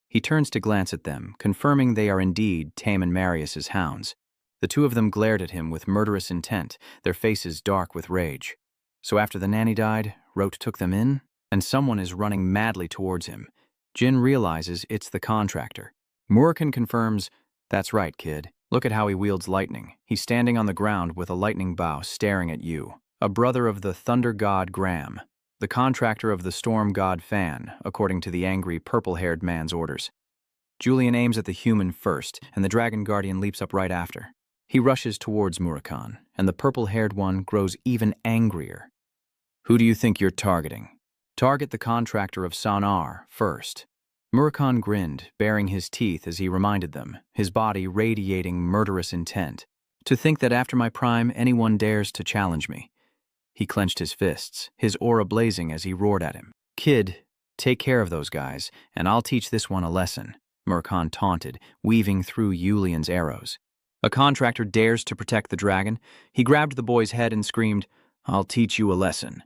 He turns to glance at them, confirming they are indeed Taman Marius's hounds. The two of them glared at him with murderous intent, their faces dark with rage. So after the nanny died, Rote took them in, and someone is running madly towards him. Jin realizes it's the contractor. Murakan confirms, "That's right, kid. Look at how he wields lightning. He's standing on the ground with a lightning bow staring at you. A brother of the thunder god Gram, the contractor of the storm god Fan, according to the angry purple-haired man's orders." Julian aims at the human first, and the dragon guardian leaps up right after. He rushes towards Murakan, and the purple-haired one grows even angrier. Who do you think you're targeting? Target the contractor of Sonar first. Murakhan grinned, baring his teeth as he reminded them, his body radiating murderous intent. To think that after my prime, anyone dares to challenge me. He clenched his fists, his aura blazing as he roared at him. Kid, take care of those guys, and I'll teach this one a lesson, Murakhan taunted, weaving through Yulian's arrows. A contractor dares to protect the dragon. He grabbed the boy's head and screamed, I'll teach you a lesson.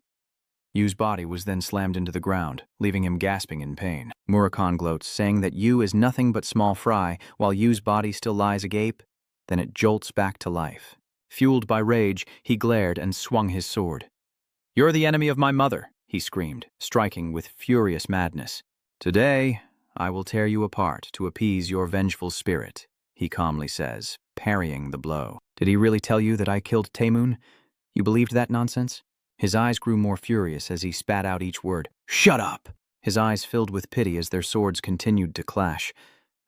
Yu's body was then slammed into the ground, leaving him gasping in pain. Murakhan gloats, saying that Yu is nothing but small fry, while Yu's body still lies agape. Then it jolts back to life. Fueled by rage, he glared and swung his sword. You're the enemy of my mother, he screamed, striking with furious madness. Today, I will tear you apart to appease your vengeful spirit, he calmly says, parrying the blow. Did he really tell you that I killed Taemoon? You believed that nonsense? His eyes grew more furious as he spat out each word. Shut up! His eyes filled with pity as their swords continued to clash.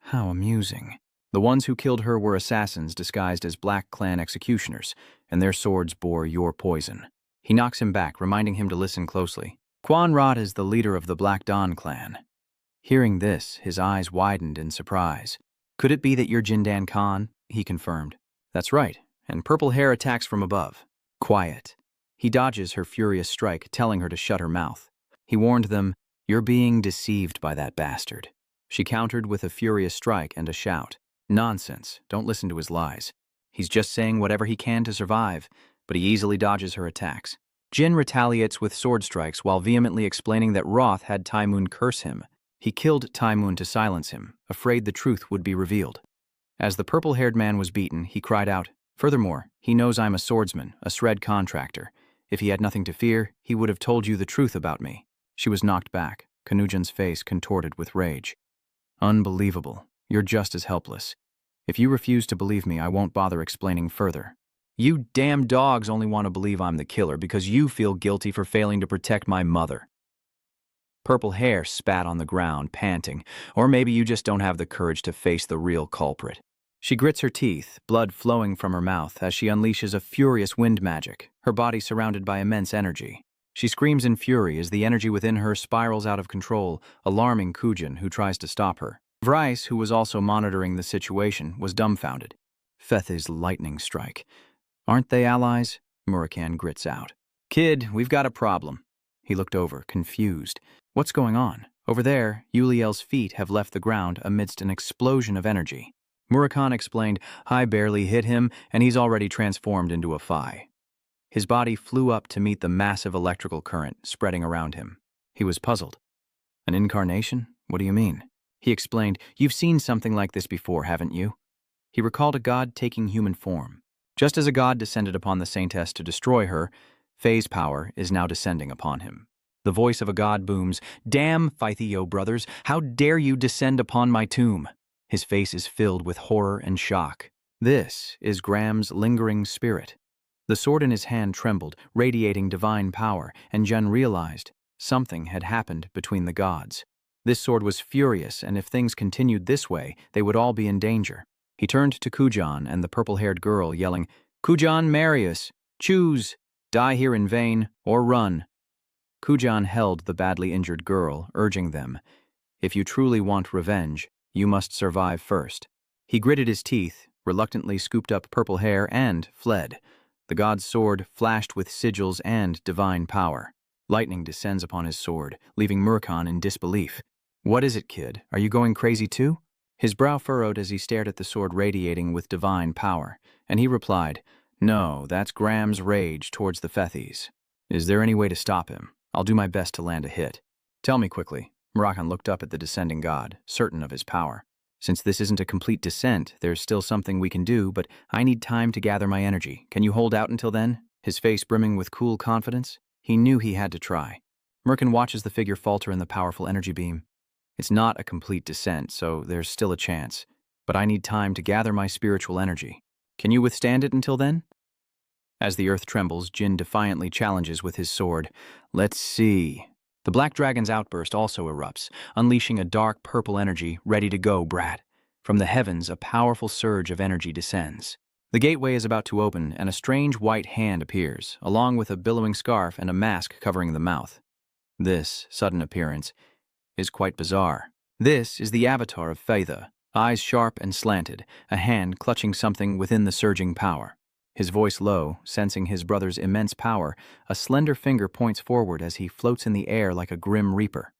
How amusing. The ones who killed her were assassins disguised as Black Clan executioners, and their swords bore your poison. He knocks him back, reminding him to listen closely. Quan Rod is the leader of the Black Dawn clan. Hearing this, his eyes widened in surprise. Could it be that you're Jindan Khan? He confirmed. That's right, and purple hair attacks from above. Quiet. He dodges her furious strike, telling her to shut her mouth. He warned them, You're being deceived by that bastard. She countered with a furious strike and a shout. Nonsense, don't listen to his lies. He's just saying whatever he can to survive, but he easily dodges her attacks. Jin retaliates with sword strikes while vehemently explaining that Roth had Taemoon curse him. He killed Taemoon to silence him, afraid the truth would be revealed. As the purple-haired man was beaten, he cried out, Furthermore, he knows I'm a swordsman, a shred contractor. If he had nothing to fear, he would have told you the truth about me. She was knocked back, Kanujan's face contorted with rage. Unbelievable. You're just as helpless. If you refuse to believe me, I won't bother explaining further. You damn dogs only want to believe I'm the killer because you feel guilty for failing to protect my mother. Purple hair spat on the ground, panting, or maybe you just don't have the courage to face the real culprit. She grits her teeth, blood flowing from her mouth as she unleashes a furious wind magic, her body surrounded by immense energy. She screams in fury as the energy within her spirals out of control, alarming Kujin, who tries to stop her. Vryce, who was also monitoring the situation, was dumbfounded. Fethi's lightning strike. Aren't they allies? Murakhan grits out. Kid, we've got a problem. He looked over, confused. What's going on? Over there, Yuliel's feet have left the ground amidst an explosion of energy. Murakhan explained, I barely hit him, and he's already transformed into a Phi. His body flew up to meet the massive electrical current spreading around him. He was puzzled. An incarnation? What do you mean? He explained, You've seen something like this before, haven't you? He recalled a god taking human form. Just as a god descended upon the Saintess to destroy her, Faye's power is now descending upon him. The voice of a god booms, Damn, Phytheo brothers, how dare you descend upon my tomb? His face is filled with horror and shock. This is Graham's lingering spirit. The sword in his hand trembled, radiating divine power, and Jen realized something had happened between the gods. This sword was furious, and if things continued this way, they would all be in danger. He turned to Kujan and the purple-haired girl, yelling, Kujan Marius, choose, die here in vain, or run. Kujan held the badly injured girl, urging them, If you truly want revenge, you must survive first. He gritted his teeth, reluctantly scooped up purple hair, and fled. The god's sword flashed with sigils and divine power. Lightning descends upon his sword, leaving Murakhan in disbelief. What is it, kid? Are you going crazy too? His brow furrowed as he stared at the sword radiating with divine power, and he replied, No, that's Graham's rage towards the Fethys. Is there any way to stop him? I'll do my best to land a hit. Tell me quickly. Murakhan looked up at the descending god, certain of his power. Since this isn't a complete descent, there's still something we can do, but I need time to gather my energy. Can you hold out until then? His face brimming with cool confidence. He knew he had to try. Murakhan watches the figure falter in the powerful energy beam. It's not a complete descent, so there's still a chance. But I need time to gather my spiritual energy. Can you withstand it until then? As the earth trembles, Jin defiantly challenges with his sword. Let's see. The black dragon's outburst also erupts, unleashing a dark purple energy. Ready to go, brat. From the heavens, a powerful surge of energy descends. The gateway is about to open, and a strange white hand appears, along with a billowing scarf and a mask covering the mouth. This sudden appearance is quite bizarre. This is the avatar of Phaetha, eyes sharp and slanted, a hand clutching something within the surging power. His voice low, sensing his brother's immense power, a slender finger points forward as he floats in the air like a grim reaper.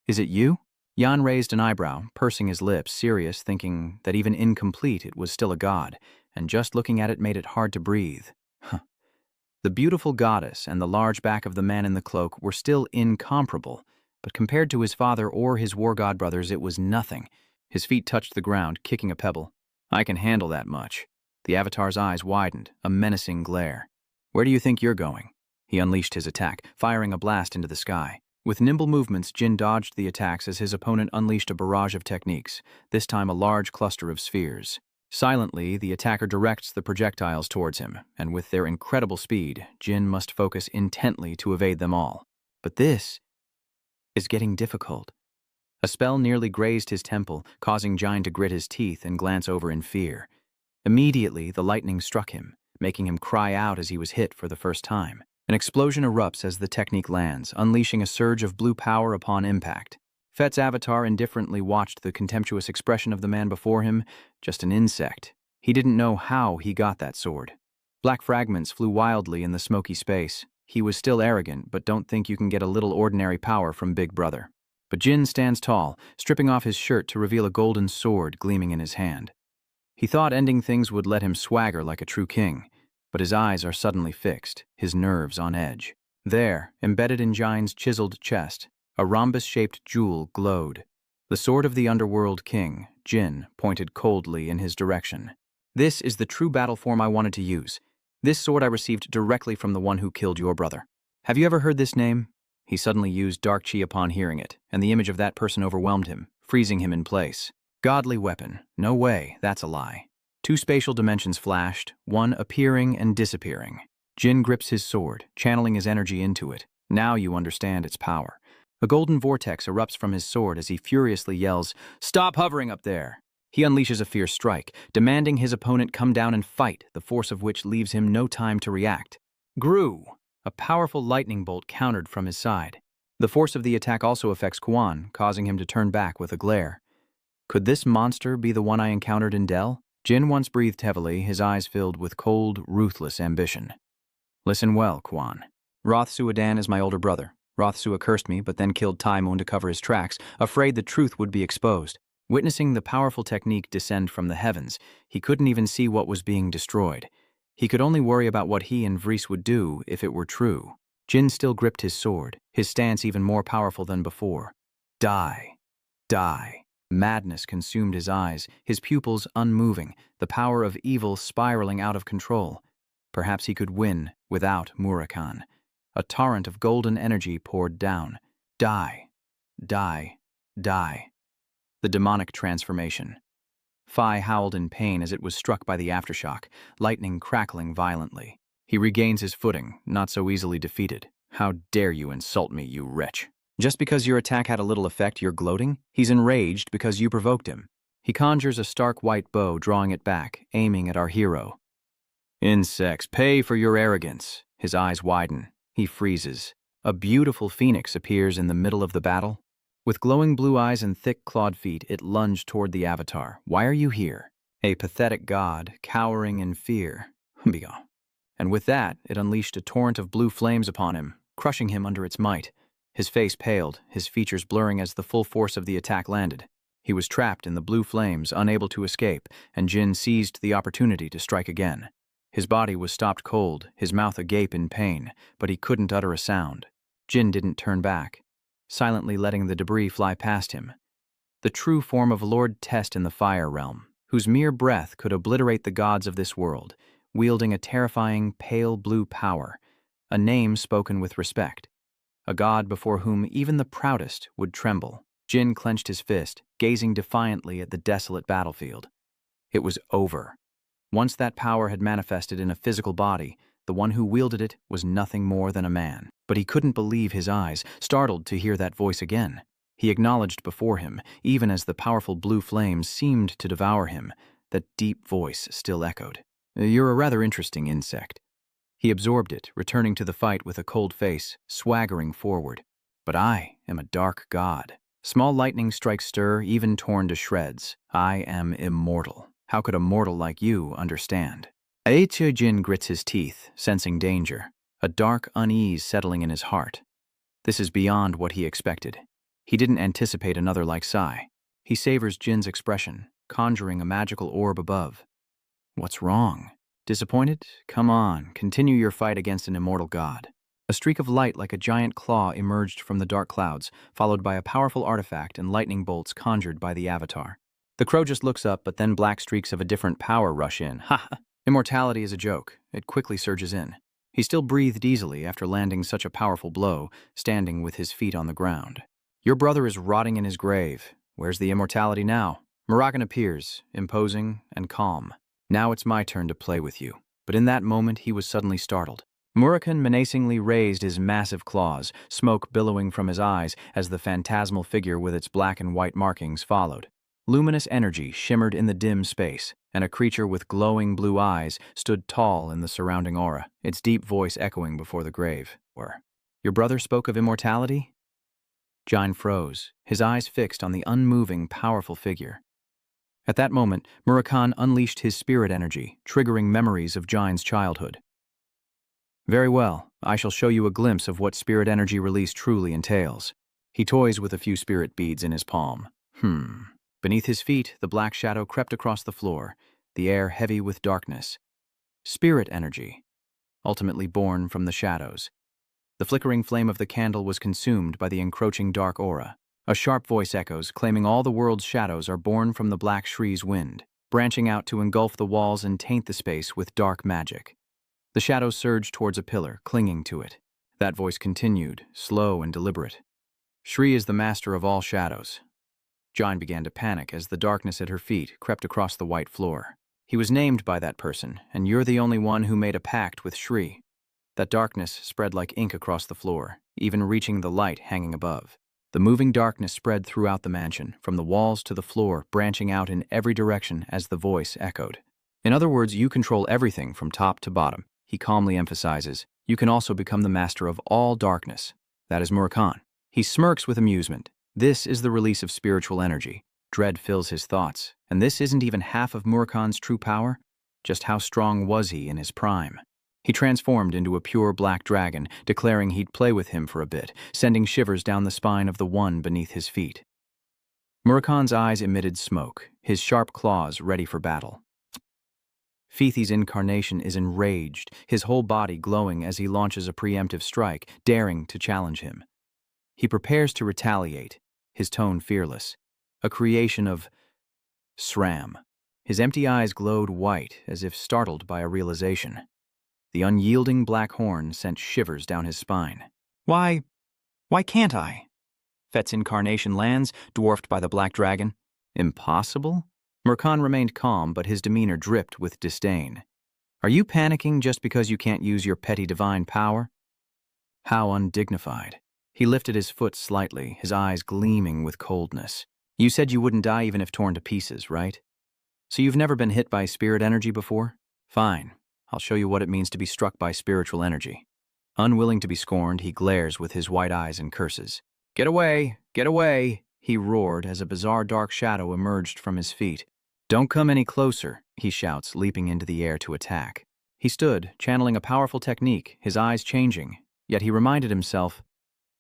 "Is it you?" Jan raised an eyebrow, pursing his lips, serious, thinking that even incomplete it was still a god, and just looking at it made it hard to breathe. The beautiful goddess and the large back of the man in the cloak were still incomparable, but compared to his father or his war god brothers it was nothing. His feet touched the ground, kicking a pebble. "I can handle that much." The avatar's eyes widened, a menacing glare. "Where do you think you're going?" He unleashed his attack, firing a blast into the sky. With nimble movements, Jin dodged the attacks as his opponent unleashed a barrage of techniques, this time a large cluster of spheres. Silently, the attacker directs the projectiles towards him, and with their incredible speed, Jin must focus intently to evade them all. But this is getting difficult. A spell nearly grazed his temple, causing Jin to grit his teeth and glance over in fear. Immediately, the lightning struck him, making him cry out as he was hit for the first time. An explosion erupts as the technique lands, unleashing a surge of blue power upon impact. Fet's avatar indifferently watched the contemptuous expression of the man before him, just an insect. He didn't know how he got that sword. Black fragments flew wildly in the smoky space. He was still arrogant, but don't think you can get a little ordinary power from Big Brother. But Jin stands tall, stripping off his shirt to reveal a golden sword gleaming in his hand. He thought ending things would let him swagger like a true king, but his eyes are suddenly fixed, his nerves on edge. There, embedded in Jin's chiseled chest, a rhombus-shaped jewel glowed. The sword of the Underworld king, Jin, pointed coldly in his direction. "This is the true battle form I wanted to use. This sword I received directly from the one who killed your brother. Have you ever heard this name?" He suddenly used dark chi upon hearing it, and the image of that person overwhelmed him, freezing him in place. Godly weapon. No way, that's a lie. Two spatial dimensions flashed, one appearing and disappearing. Jin grips his sword, channeling his energy into it. Now you understand its power. A golden vortex erupts from his sword as he furiously yells, "Stop hovering up there!" He unleashes a fierce strike, demanding his opponent come down and fight, the force of which leaves him no time to react. Grew! A powerful lightning bolt countered from his side. The force of the attack also affects Quan, causing him to turn back with a glare. Could this monster be the one I encountered in Dell? Jin once breathed heavily, his eyes filled with cold, ruthless ambition. "Listen well, Quan. Roth Suadan is my older brother. Roth Sua cursed me, but then killed Taimon to cover his tracks, afraid the truth would be exposed. Witnessing the powerful technique descend from the heavens, he couldn't even see what was being destroyed. He could only worry about what he and Vries would do if it were true." Jin still gripped his sword, his stance even more powerful than before. Die. Die. Madness consumed his eyes, his pupils unmoving, the power of evil spiraling out of control. Perhaps he could win without Murakan. A torrent of golden energy poured down. Die. Die. Die. The demonic transformation. Phi howled in pain as it was struck by the aftershock, lightning crackling violently. He regains his footing, not so easily defeated. "How dare you insult me, you wretch? Just because your attack had a little effect, you're gloating? He's enraged because you provoked him." He conjures a stark white bow, drawing it back, aiming at our hero. "Insects, pay for your arrogance." His eyes widen. He freezes. A beautiful phoenix appears in the middle of the battle. With glowing blue eyes and thick clawed feet, it lunged toward the avatar. "Why are you here?" A pathetic god, cowering in fear. Begone. And with that, it unleashed a torrent of blue flames upon him, crushing him under its might. His face paled, his features blurring as the full force of the attack landed. He was trapped in the blue flames, unable to escape, and Jin seized the opportunity to strike again. His body was stopped cold, his mouth agape in pain, but he couldn't utter a sound. Jin didn't turn back, silently letting the debris fly past him. The true form of Lord Test in the Fire Realm, whose mere breath could obliterate the gods of this world, wielding a terrifying, pale blue power, a name spoken with respect. A god before whom even the proudest would tremble. Jin clenched his fist, gazing defiantly at the desolate battlefield. It was over. Once that power had manifested in a physical body, the one who wielded it was nothing more than a man. But he couldn't believe his eyes, startled to hear that voice again. He acknowledged before him, even as the powerful blue flames seemed to devour him, that deep voice still echoed. You're a rather interesting insect." He absorbed it, returning to the fight with a cold face, swaggering forward. "But I am a dark god. Small lightning strikes stir, even torn to shreds. I am immortal. How could a mortal like you understand?" Jin grits his teeth, sensing danger, a dark unease settling in his heart. This is beyond what he expected. He didn't anticipate another like Sai. He savors Jin's expression, conjuring a magical orb above. "What's wrong? Disappointed? Come on, continue your fight against an immortal god." A streak of light like a giant claw emerged from the dark clouds, followed by a powerful artifact and lightning bolts conjured by the avatar. The crow just looks up, but then black streaks of a different power rush in. Ha! Immortality is a joke. It quickly surges in. He still breathed easily after landing such a powerful blow, standing with his feet on the ground. "Your brother is rotting in his grave. Where's the immortality now?" Murakan appears, imposing and calm. "Now it's my turn to play with you." But in that moment, he was suddenly startled. Murakan menacingly raised his massive claws, smoke billowing from his eyes as the phantasmal figure with its black and white markings followed. Luminous energy shimmered in the dim space, and a creature with glowing blue eyes stood tall in the surrounding aura, its deep voice echoing before the grave. "Your brother spoke of immortality?" Jin froze, his eyes fixed on the unmoving, powerful figure. At that moment, Murakan unleashed his spirit energy, triggering memories of Jin's childhood. "Very well, I shall show you a glimpse of what spirit energy release truly entails." He toys with a few spirit beads in his palm. Beneath his feet, the black shadow crept across the floor, the air heavy with darkness. Spirit energy, ultimately born from the shadows. The flickering flame of the candle was consumed by the encroaching dark aura. A sharp voice echoes, claiming all the world's shadows are born from the Black Shree's wind, branching out to engulf the walls and taint the space with dark magic. The shadows surged towards a pillar, clinging to it. That voice continued, slow and deliberate. "Shree is the master of all shadows." Jin began to panic as the darkness at her feet crept across the white floor. "He was named by that person, and you're the only one who made a pact with Shree." That darkness spread like ink across the floor, even reaching the light hanging above. The moving darkness spread throughout the mansion, from the walls to the floor, branching out in every direction as the voice echoed. "In other words, you control everything from top to bottom," he calmly emphasizes. "You can also become the master of all darkness." That is Murakan. He smirks with amusement. This is the release of spiritual energy. Dread fills his thoughts, and this isn't even half of Murakan's true power. Just how strong was he in his prime? He transformed into a pure black dragon, declaring he'd play with him for a bit, sending shivers down the spine of the one beneath his feet. Murakan's eyes emitted smoke, his sharp claws ready for battle. Fifi's incarnation is enraged, his whole body glowing as he launches a preemptive strike, daring to challenge him. He prepares to retaliate, his tone fearless, a creation of SRAM. His empty eyes glowed white, as if startled by a realization. The unyielding black horn sent shivers down his spine. Why can't I?" Fet's incarnation lands, dwarfed by the black dragon. "Impossible?" Murakan remained calm, but his demeanor dripped with disdain. "Are you panicking just because you can't use your petty divine power?" How undignified. He lifted his foot slightly, his eyes gleaming with coldness. "You said you wouldn't die even if torn to pieces, right? So you've never been hit by spirit energy before? Fine. I'll show you what it means to be struck by spiritual energy." Unwilling to be scorned, he glares with his white eyes and curses. Get away! Get away!" he roared as a bizarre dark shadow emerged from his feet. "Don't come any closer," he shouts, leaping into the air to attack. He stood, channeling a powerful technique, his eyes changing, yet he reminded himself,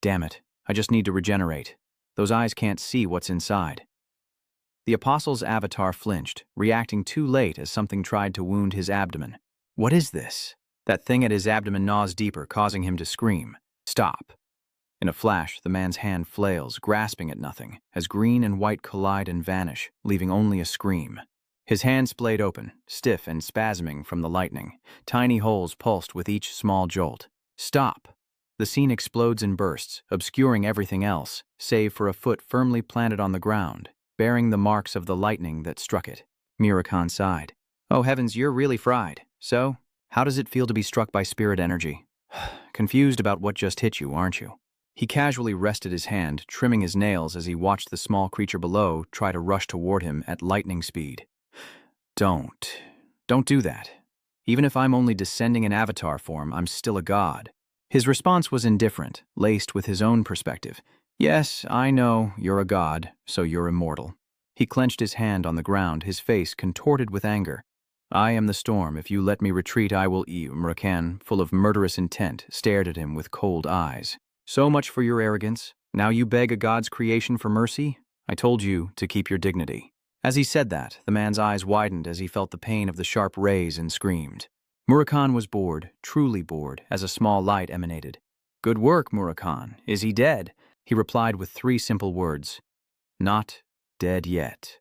"Damn it, I just need to regenerate. Those eyes can't see what's inside." The Apostle's avatar flinched, reacting too late as something tried to wound his abdomen. What is this? That thing at his abdomen gnaws deeper, causing him to scream. "Stop." In a flash, the man's hand flails, grasping at nothing, as green and white collide and vanish, leaving only a scream. His hand splayed open, stiff and spasming from the lightning. Tiny holes pulsed with each small jolt. "Stop." The scene explodes in bursts, obscuring everything else, save for a foot firmly planted on the ground, bearing the marks of the lightning that struck it. Murakan sighed. "Oh heavens, you're really fried. So, how does it feel to be struck by spirit energy? Confused about what just hit you, aren't you?" He casually rested his hand, trimming his nails as he watched the small creature below try to rush toward him at lightning speed. Don't do that." Even if I'm only descending in avatar form, I'm still a god. His response was indifferent, laced with his own perspective. Yes, I know, you're a god, so you're immortal. He clenched his hand on the ground, his face contorted with anger. I am the storm. If you let me retreat, I will eat. Murakan, full of murderous intent, stared at him with cold eyes. So much for your arrogance. Now you beg a god's creation for mercy? I told you to keep your dignity. As he said that, the man's eyes widened as he felt the pain of the sharp rays and screamed. Murakan was bored, truly bored, as a small light emanated. Good work, Murakan. Is he dead? He replied with 3 simple words. Not dead yet.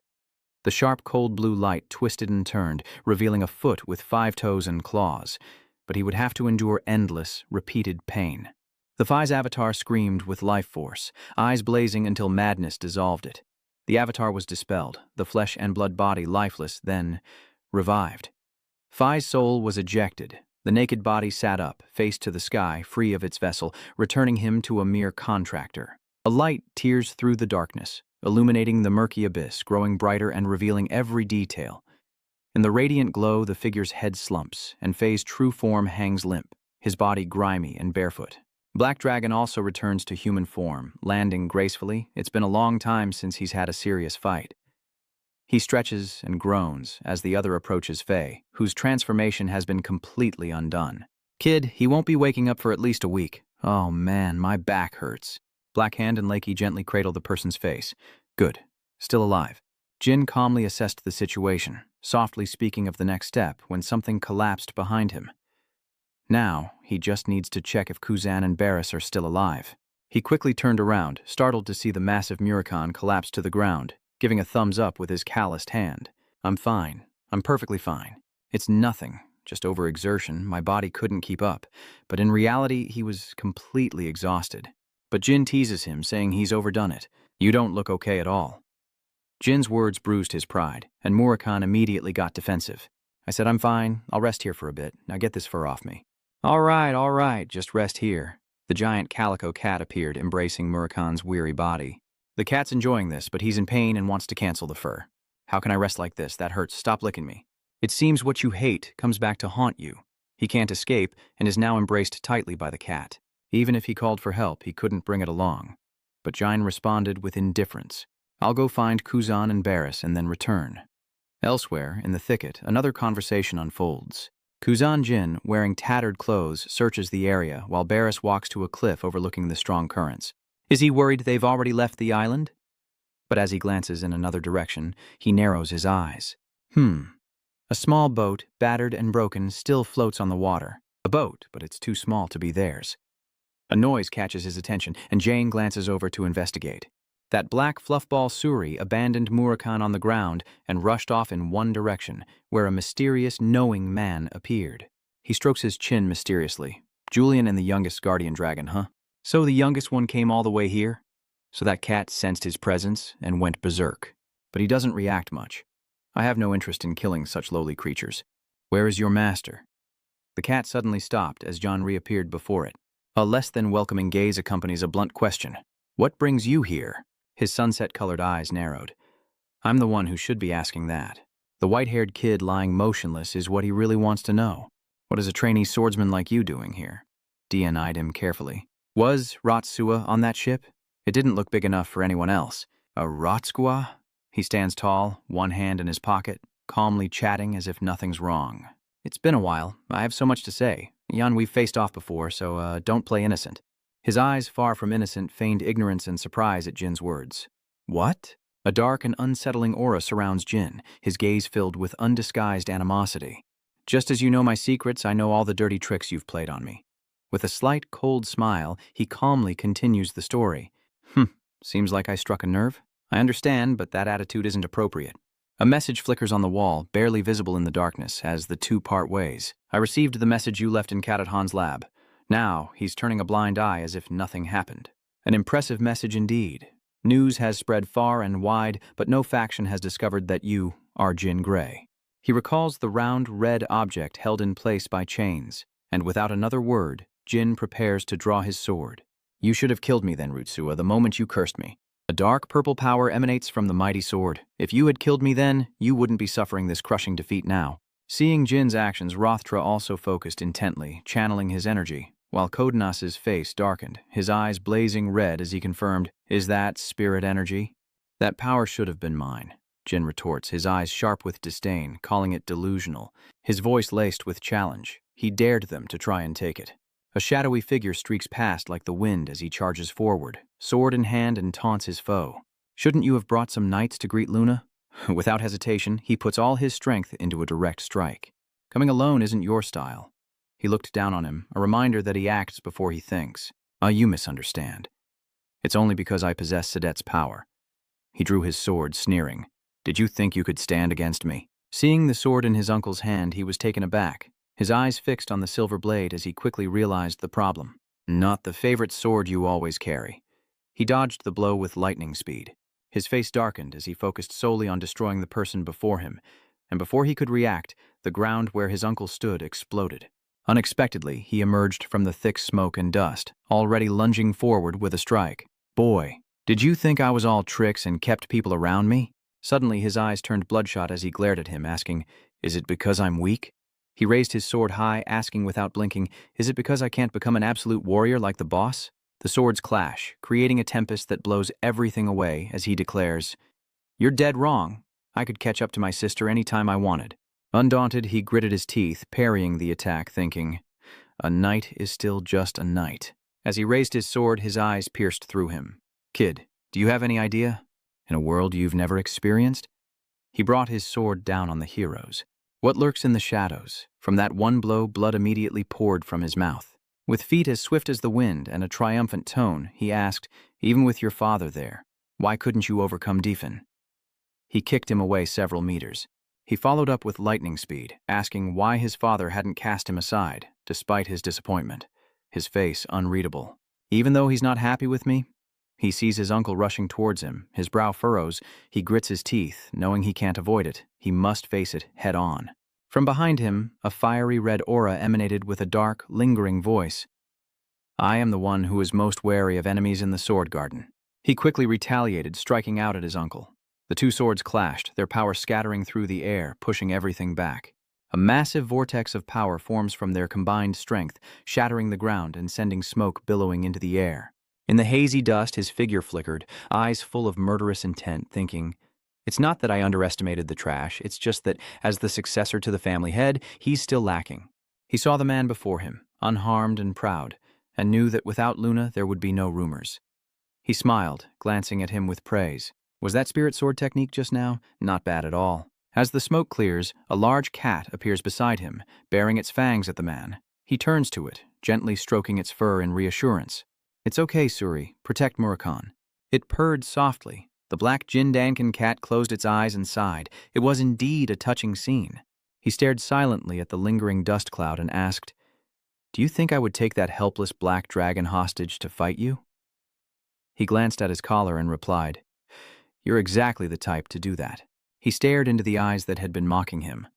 The sharp, cold blue light twisted and turned, revealing a foot with 5 toes and claws, but he would have to endure endless, repeated pain. The Phi's avatar screamed with life force, eyes blazing until madness dissolved it. The avatar was dispelled, the flesh and blood body lifeless, then revived. Phi's soul was ejected. The naked body sat up, face to the sky, free of its vessel, returning him to a mere contractor. A light tears through the darkness, illuminating the murky abyss, growing brighter and revealing every detail. In the radiant glow, the figure's head slumps, and Faye's true form hangs limp, his body grimy and barefoot. Black Dragon also returns to human form, landing gracefully. It's been a long time since he's had a serious fight. He stretches and groans as the other approaches Faye, whose transformation has been completely undone. Kid, he won't be waking up for at least a week. Oh man, my back hurts. Blackhand and Lakey gently cradle the person's face. Good. Still alive. Jin calmly assessed the situation, softly speaking of the next step when something collapsed behind him. Now, he just needs to check if Kuzan and Barris are still alive. He quickly turned around, startled to see the massive Murakan collapse to the ground, giving a thumbs up with his calloused hand. I'm fine. I'm perfectly fine. It's nothing. Just overexertion. My body couldn't keep up. But in reality, he was completely exhausted. But Jin teases him, saying he's overdone it. You don't look okay at all. Jin's words bruised his pride, and Murakan immediately got defensive. I said, I'm fine. I'll rest here for a bit. Now get this fur off me. All right. Just rest here. The giant calico cat appeared, embracing Murakan's weary body. The cat's enjoying this, but he's in pain and wants to cancel the fur. How can I rest like this? That hurts. Stop licking me. It seems what you hate comes back to haunt you. He can't escape and is now embraced tightly by the cat. Even if he called for help, he couldn't bring it along. But Jin responded with indifference. I'll go find Kuzan and Barris and then return. Elsewhere, in the thicket, another conversation unfolds. Kuzan Jin, wearing tattered clothes, searches the area while Barris walks to a cliff overlooking the strong currents. Is he worried they've already left the island? But as he glances in another direction, he narrows his eyes. A small boat, battered and broken, still floats on the water. A boat, but it's too small to be theirs. A noise catches his attention, and Jane glances over to investigate. That black fluffball Suri abandoned Murakan on the ground and rushed off in one direction, where a mysterious, knowing man appeared. He strokes his chin mysteriously. Julian and the youngest guardian dragon, huh? So the youngest one came all the way here? So that cat sensed his presence and went berserk. But he doesn't react much. I have no interest in killing such lowly creatures. Where is your master? The cat suddenly stopped as John reappeared before it. A less than welcoming gaze accompanies a blunt question. What brings you here? His sunset-colored eyes narrowed. I'm the one who should be asking that. The white-haired kid lying motionless is what he really wants to know. What is a trainee swordsman like you doing here? Dian eyed him carefully. Was Ratsua on that ship? It didn't look big enough for anyone else. A Ratsua? He stands tall, one hand in his pocket, calmly chatting as if nothing's wrong. It's been a while. I have so much to say. Jan, we've faced off before, so don't play innocent. His eyes, far from innocent, feigned ignorance and surprise at Jin's words. What? A dark and unsettling aura surrounds Jin, his gaze filled with undisguised animosity. Just as you know my secrets, I know all the dirty tricks you've played on me. With a slight, cold smile, he calmly continues the story. Seems like I struck a nerve. I understand, but that attitude isn't appropriate. A message flickers on the wall, barely visible in the darkness, as the two part ways. I received the message you left in Cadet Han's lab. Now, he's turning a blind eye as if nothing happened. An impressive message indeed. News has spread far and wide, but no faction has discovered that you are Jin Gray. He recalls the round, red object held in place by chains, and without another word, Jin prepares to draw his sword. You should have killed me then, Rutsua, the moment you cursed me. A dark purple power emanates from the mighty sword. If you had killed me then, you wouldn't be suffering this crushing defeat now. Seeing Jin's actions, Rothra also focused intently, channeling his energy, while Kodinas's face darkened, his eyes blazing red as he confirmed, "Is that spirit energy?" "That power should have been mine," Jin retorts, his eyes sharp with disdain, calling it delusional, his voice laced with challenge. He dared them to try and take it. A shadowy figure streaks past like the wind as he charges forward, sword in hand, and taunts his foe. "Shouldn't you have brought some knights to greet Luna?" Without hesitation, he puts all his strength into a direct strike. "Coming alone isn't your style." He looked down on him, a reminder that he acts before he thinks. You misunderstand. It's only because I possess Sadet's power." He drew his sword, sneering. "Did you think you could stand against me?" Seeing the sword in his uncle's hand, he was taken aback, his eyes fixed on the silver blade as he quickly realized the problem. "Not the favorite sword you always carry." He dodged the blow with lightning speed. His face darkened as he focused solely on destroying the person before him, and before he could react, the ground where his uncle stood exploded. Unexpectedly, he emerged from the thick smoke and dust, already lunging forward with a strike. "Boy, did you think I was all tricks and kept people around me?" Suddenly, his eyes turned bloodshot as he glared at him, asking, "Is it because I'm weak?" He raised his sword high, asking without blinking, "Is it because I can't become an absolute warrior like the boss?" The swords clash, creating a tempest that blows everything away as he declares, "You're dead wrong. I could catch up to my sister any time I wanted." Undaunted, he gritted his teeth, parrying the attack, thinking, "A knight is still just a knight." As he raised his sword, his eyes pierced through him. "Kid, do you have any idea? In a world you've never experienced?" He brought his sword down on the heroes. "What lurks in the shadows?" From that one blow, blood immediately poured from his mouth. With feet as swift as the wind and a triumphant tone, he asked, "Even with your father there, why couldn't you overcome Defin?" He kicked him away several meters. He followed up with lightning speed, asking why his father hadn't cast him aside, despite his disappointment, his face unreadable. "Even though he's not happy with me?" He sees his uncle rushing towards him, his brow furrows, he grits his teeth, knowing he can't avoid it, he must face it head on. From behind him, a fiery red aura emanated with a dark, lingering voice. "I am the one who is most wary of enemies in the sword garden." He quickly retaliated, striking out at his uncle. The two swords clashed, their power scattering through the air, pushing everything back. A massive vortex of power forms from their combined strength, shattering the ground and sending smoke billowing into the air. In the hazy dust, his figure flickered, eyes full of murderous intent, thinking, "It's not that I underestimated the trash, it's just that, as the successor to the family head, he's still lacking." He saw the man before him, unharmed and proud, and knew that without Luna there would be no rumors. He smiled, glancing at him with praise. "Was that spirit sword technique just now? Not bad at all." As the smoke clears, a large cat appears beside him, baring its fangs at the man. He turns to it, gently stroking its fur in reassurance. "It's okay, Suri. Protect Murakhan." It purred softly. The black Jindankan cat closed its eyes and sighed. It was indeed a touching scene. He stared silently at the lingering dust cloud and asked, "Do you think I would take that helpless black dragon hostage to fight you?" He glanced at his collar and replied, "You're exactly the type to do that." He stared into the eyes that had been mocking him.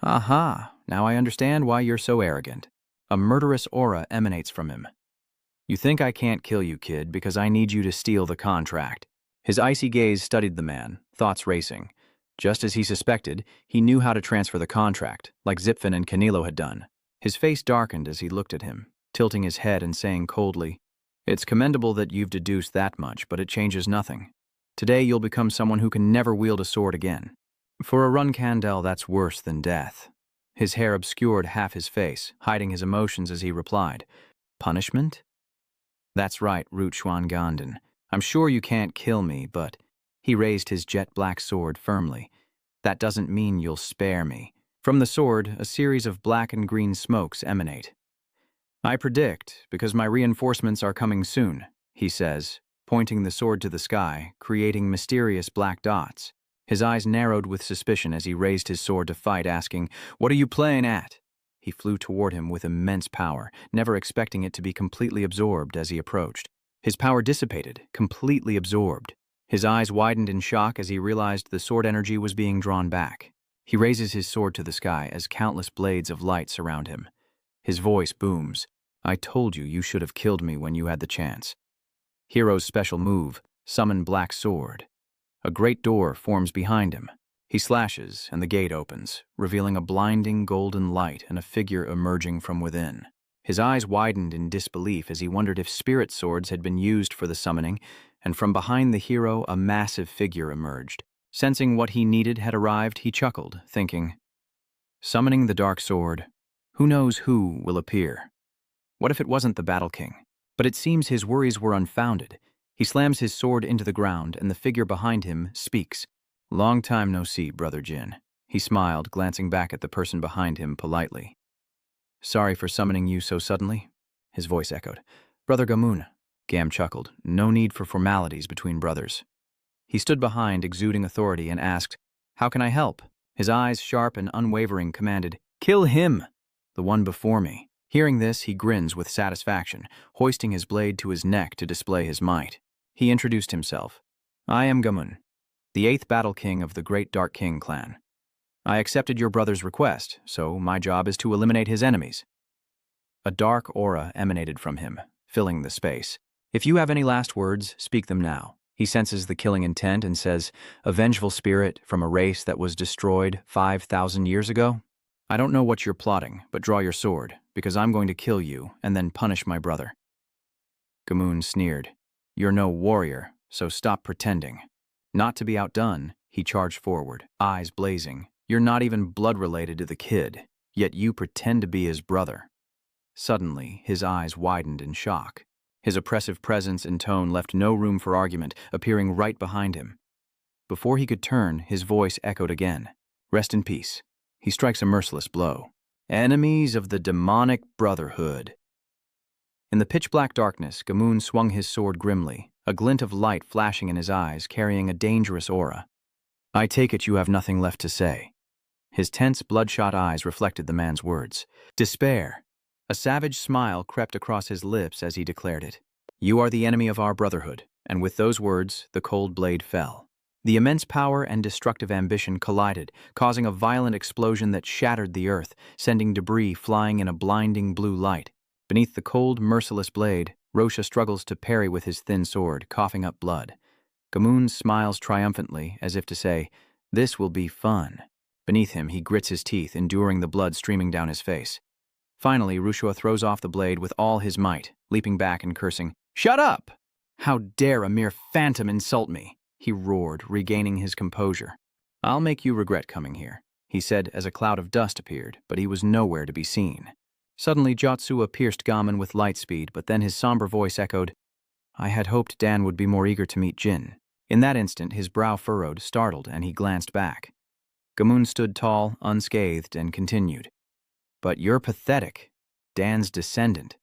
"Aha, now I understand why you're so arrogant." A murderous aura emanates from him. "You think I can't kill you, kid, because I need you to steal the contract." His icy gaze studied the man, thoughts racing. Just as he suspected, he knew how to transfer the contract, like Zipfin and Canilo had done. His face darkened as he looked at him, tilting his head and saying coldly, "It's commendable that you've deduced that much, but it changes nothing. Today you'll become someone who can never wield a sword again. For a Run Kandel, that's worse than death." His hair obscured half his face, hiding his emotions as he replied, "Punishment?" "That's right, Root Ganden. I'm sure you can't kill me, but..." He raised his jet-black sword firmly. "That doesn't mean you'll spare me." From the sword, a series of black and green smokes emanate. "I predict, because my reinforcements are coming soon," he says, pointing the sword to the sky, creating mysterious black dots. His eyes narrowed with suspicion as he raised his sword to fight, asking, "What are you playing at?" He flew toward him with immense power, never expecting it to be completely absorbed as he approached. His power dissipated, completely absorbed. His eyes widened in shock as he realized the sword energy was being drawn back. He raises his sword to the sky as countless blades of light surround him. His voice booms, "I told you you should have killed me when you had the chance." Hero's special move, Summon Black Sword. A great door forms behind him. He slashes, and the gate opens, revealing a blinding golden light and a figure emerging from within. His eyes widened in disbelief as he wondered if spirit swords had been used for the summoning, and from behind the hero a massive figure emerged. Sensing what he needed had arrived, he chuckled, thinking, "Summoning the dark sword, who knows who will appear? What if it wasn't the Battle King?" But it seems his worries were unfounded. He slams his sword into the ground, and the figure behind him speaks. "Long time no see, Brother Jin." He smiled, glancing back at the person behind him politely. "Sorry for summoning you so suddenly," his voice echoed. "Brother Gamun." Gam chuckled. "No need for formalities between brothers." He stood behind, exuding authority, and asked, "How can I help?" His eyes, sharp and unwavering, commanded, "Kill him! The one before me." Hearing this, he grins with satisfaction, hoisting his blade to his neck to display his might. He introduced himself. "I am Gamun, the 8th Battle King of the Great Dark King clan. I accepted your brother's request, so my job is to eliminate his enemies." A dark aura emanated from him, filling the space. "If you have any last words, speak them now." He senses the killing intent and says, "A vengeful spirit from a race that was destroyed 5,000 years ago? I don't know what you're plotting, but draw your sword, because I'm going to kill you and then punish my brother." Gamun sneered. "You're no warrior, so stop pretending." Not to be outdone, he charged forward, eyes blazing. "You're not even blood-related to the kid, yet you pretend to be his brother." Suddenly, his eyes widened in shock. His oppressive presence and tone left no room for argument, appearing right behind him. Before he could turn, his voice echoed again. "Rest in peace." He strikes a merciless blow. "Enemies of the demonic brotherhood." In the pitch-black darkness, Gamun swung his sword grimly, a glint of light flashing in his eyes, carrying a dangerous aura. "I take it you have nothing left to say." His tense, bloodshot eyes reflected the man's words. Despair. A savage smile crept across his lips as he declared it. "You are the enemy of our brotherhood," and with those words, the cold blade fell. The immense power and destructive ambition collided, causing a violent explosion that shattered the earth, sending debris flying in a blinding blue light. Beneath the cold, merciless blade, Rosha struggles to parry with his thin sword, coughing up blood. Gamun smiles triumphantly, as if to say, "This will be fun." Beneath him, he grits his teeth, enduring the blood streaming down his face. Finally, Rushua throws off the blade with all his might, leaping back and cursing, "Shut up! How dare a mere phantom insult me?" he roared, regaining his composure. "I'll make you regret coming here," he said as a cloud of dust appeared, but he was nowhere to be seen. Suddenly, Jotsua pierced Gamun with light speed, but then his somber voice echoed, "I had hoped Dan would be more eager to meet Jin." In that instant, his brow furrowed, startled, and he glanced back. Gamun stood tall, unscathed, and continued, "But you're pathetic. Dan's descendant.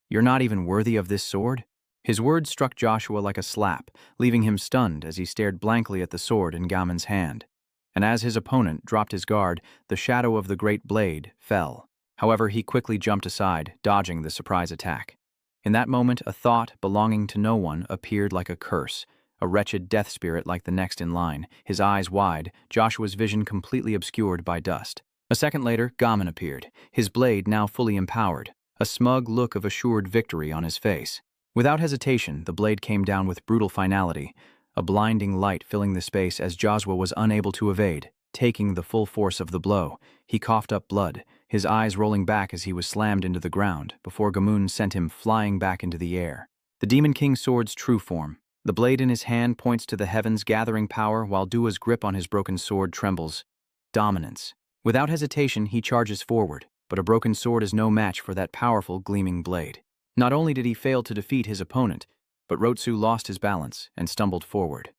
You're not even worthy of this sword?" His words struck Joshua like a slap, leaving him stunned as he stared blankly at the sword in Gamun's hand. And as his opponent dropped his guard, the shadow of the great blade fell. However, he quickly jumped aside, dodging the surprise attack. In that moment, a thought belonging to no one appeared like a curse, a wretched death spirit like the next in line, his eyes wide, Joshua's vision completely obscured by dust. A second later, Gamun appeared, his blade now fully empowered, a smug look of assured victory on his face. Without hesitation, the blade came down with brutal finality, a blinding light filling the space as Joshua was unable to evade. Taking the full force of the blow, he coughed up blood, his eyes rolling back as he was slammed into the ground, before Gamun sent him flying back into the air. The Demon King's sword's true form. The blade in his hand points to the heavens, gathering power, while Dua's grip on his broken sword trembles. Dominance. Without hesitation, he charges forward, but a broken sword is no match for that powerful, gleaming blade. Not only did he fail to defeat his opponent, but Rotsu lost his balance and stumbled forward.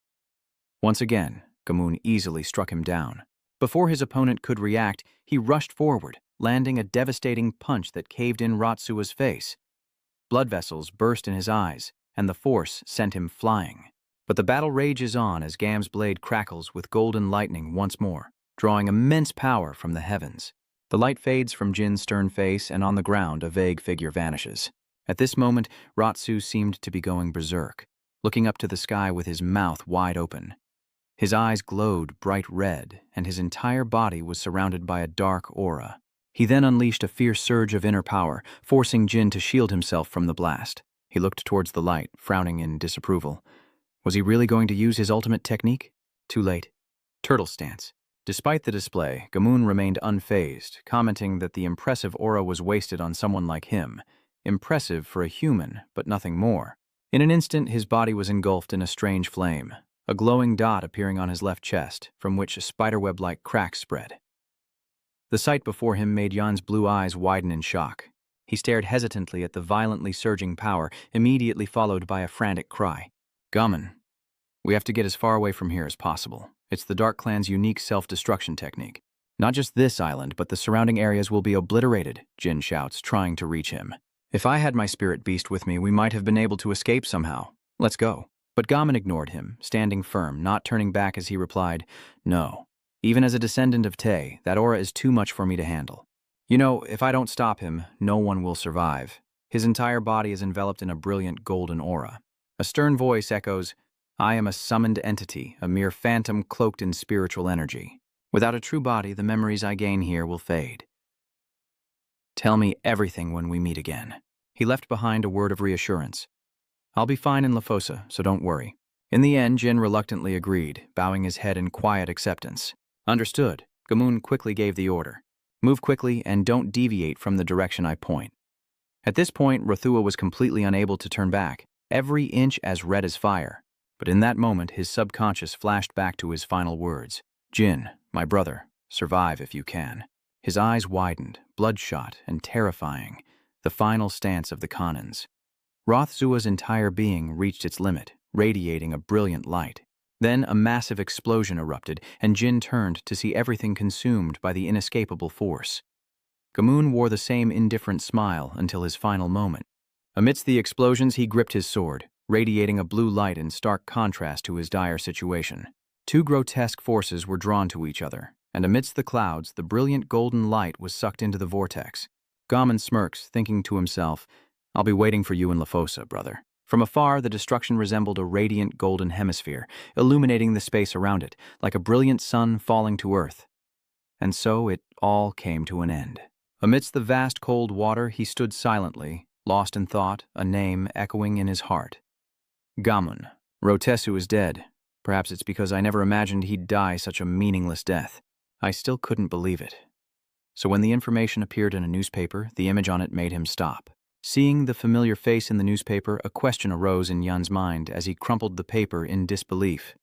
Once again, Gamun easily struck him down. Before his opponent could react, he rushed forward, landing a devastating punch that caved in Rotsu's face. Blood vessels burst in his eyes, and the force sent him flying. But the battle rages on as Gam's blade crackles with golden lightning once more, drawing immense power from the heavens. The light fades from Jin's stern face, and on the ground a vague figure vanishes. At this moment, Rotsu seemed to be going berserk, looking up to the sky with his mouth wide open. His eyes glowed bright red, and his entire body was surrounded by a dark aura. He then unleashed a fierce surge of inner power, forcing Jin to shield himself from the blast. He looked towards the light, frowning in disapproval. Was he really going to use his ultimate technique? Too late. Turtle stance. Despite the display, Gamun remained unfazed, commenting that the impressive aura was wasted on someone like him. Impressive for a human, but nothing more. In an instant, his body was engulfed in a strange flame, a glowing dot appearing on his left chest, from which a spiderweb-like crack spread. The sight before him made Jan's blue eyes widen in shock. He stared hesitantly at the violently surging power, immediately followed by a frantic cry. Gamun, we have to get as far away from here as possible. It's the Dark Clan's unique self-destruction technique. Not just this island, but the surrounding areas will be obliterated, Jin shouts, trying to reach him. If I had my spirit beast with me, we might have been able to escape somehow. Let's go. But Gamun ignored him, standing firm, not turning back as he replied, No. Even as a descendant of Te, that aura is too much for me to handle. You know, if I don't stop him, no one will survive. His entire body is enveloped in a brilliant golden aura. A stern voice echoes, I am a summoned entity, a mere phantom cloaked in spiritual energy. Without a true body, the memories I gain here will fade. Tell me everything when we meet again. He left behind a word of reassurance. I'll be fine in Lafosa, so don't worry. In the end, Jin reluctantly agreed, bowing his head in quiet acceptance. Understood. Gamun quickly gave the order. Move quickly and don't deviate from the direction I point. At this point, Rothua was completely unable to turn back, every inch as red as fire. But in that moment, his subconscious flashed back to his final words. Jin, my brother, survive if you can. His eyes widened, bloodshot and terrifying, the final stance of the Conins. Rothzua's entire being reached its limit, radiating a brilliant light. Then a massive explosion erupted, and Jin turned to see everything consumed by the inescapable force. Gamun wore the same indifferent smile until his final moment. Amidst the explosions, he gripped his sword, radiating a blue light in stark contrast to his dire situation. Two grotesque forces were drawn to each other, and amidst the clouds, the brilliant golden light was sucked into the vortex. Gamun smirks, thinking to himself, I'll be waiting for you in Lafosa, brother. From afar, the destruction resembled a radiant golden hemisphere, illuminating the space around it, like a brilliant sun falling to earth. And so it all came to an end. Amidst the vast cold water, he stood silently, lost in thought, a name echoing in his heart. Gamun. Rotesu is dead. Perhaps it's because I never imagined he'd die such a meaningless death. I still couldn't believe it. So when the information appeared in a newspaper, the image on it made him stop. Seeing the familiar face in the newspaper, a question arose in Yun's mind as he crumpled the paper in disbelief.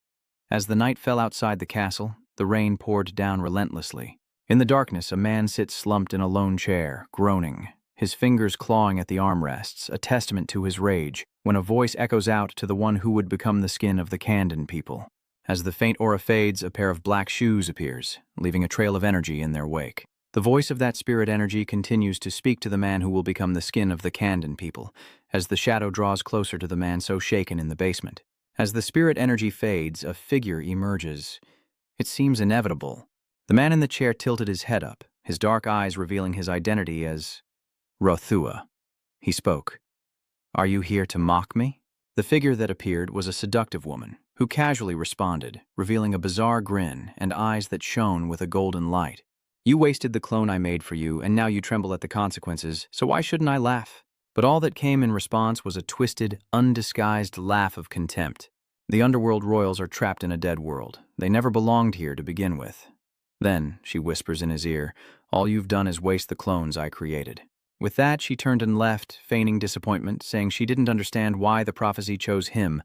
As the night fell outside the castle, the rain poured down relentlessly. In the darkness, a man sits slumped in a lone chair, groaning, his fingers clawing at the armrests, a testament to his rage, when a voice echoes out to the one who would become the skin of the Kandin people. As the faint aura fades, a pair of black shoes appears, leaving a trail of energy in their wake. The voice of that spirit energy continues to speak to the man who will become the skin of the Kandin people, as the shadow draws closer to the man so shaken in the basement. As the spirit energy fades, a figure emerges. It seems inevitable. The man in the chair tilted his head up, his dark eyes revealing his identity as Rothua. He spoke. Are you here to mock me? The figure that appeared was a seductive woman, who casually responded, revealing a bizarre grin and eyes that shone with a golden light. You wasted the clone I made for you, and now you tremble at the consequences, so why shouldn't I laugh? But all that came in response was a twisted, undisguised laugh of contempt. The Underworld royals are trapped in a dead world. They never belonged here to begin with. Then, she whispers in his ear, all you've done is waste the clones I created. With that, she turned and left, feigning disappointment, saying she didn't understand why the prophecy chose him,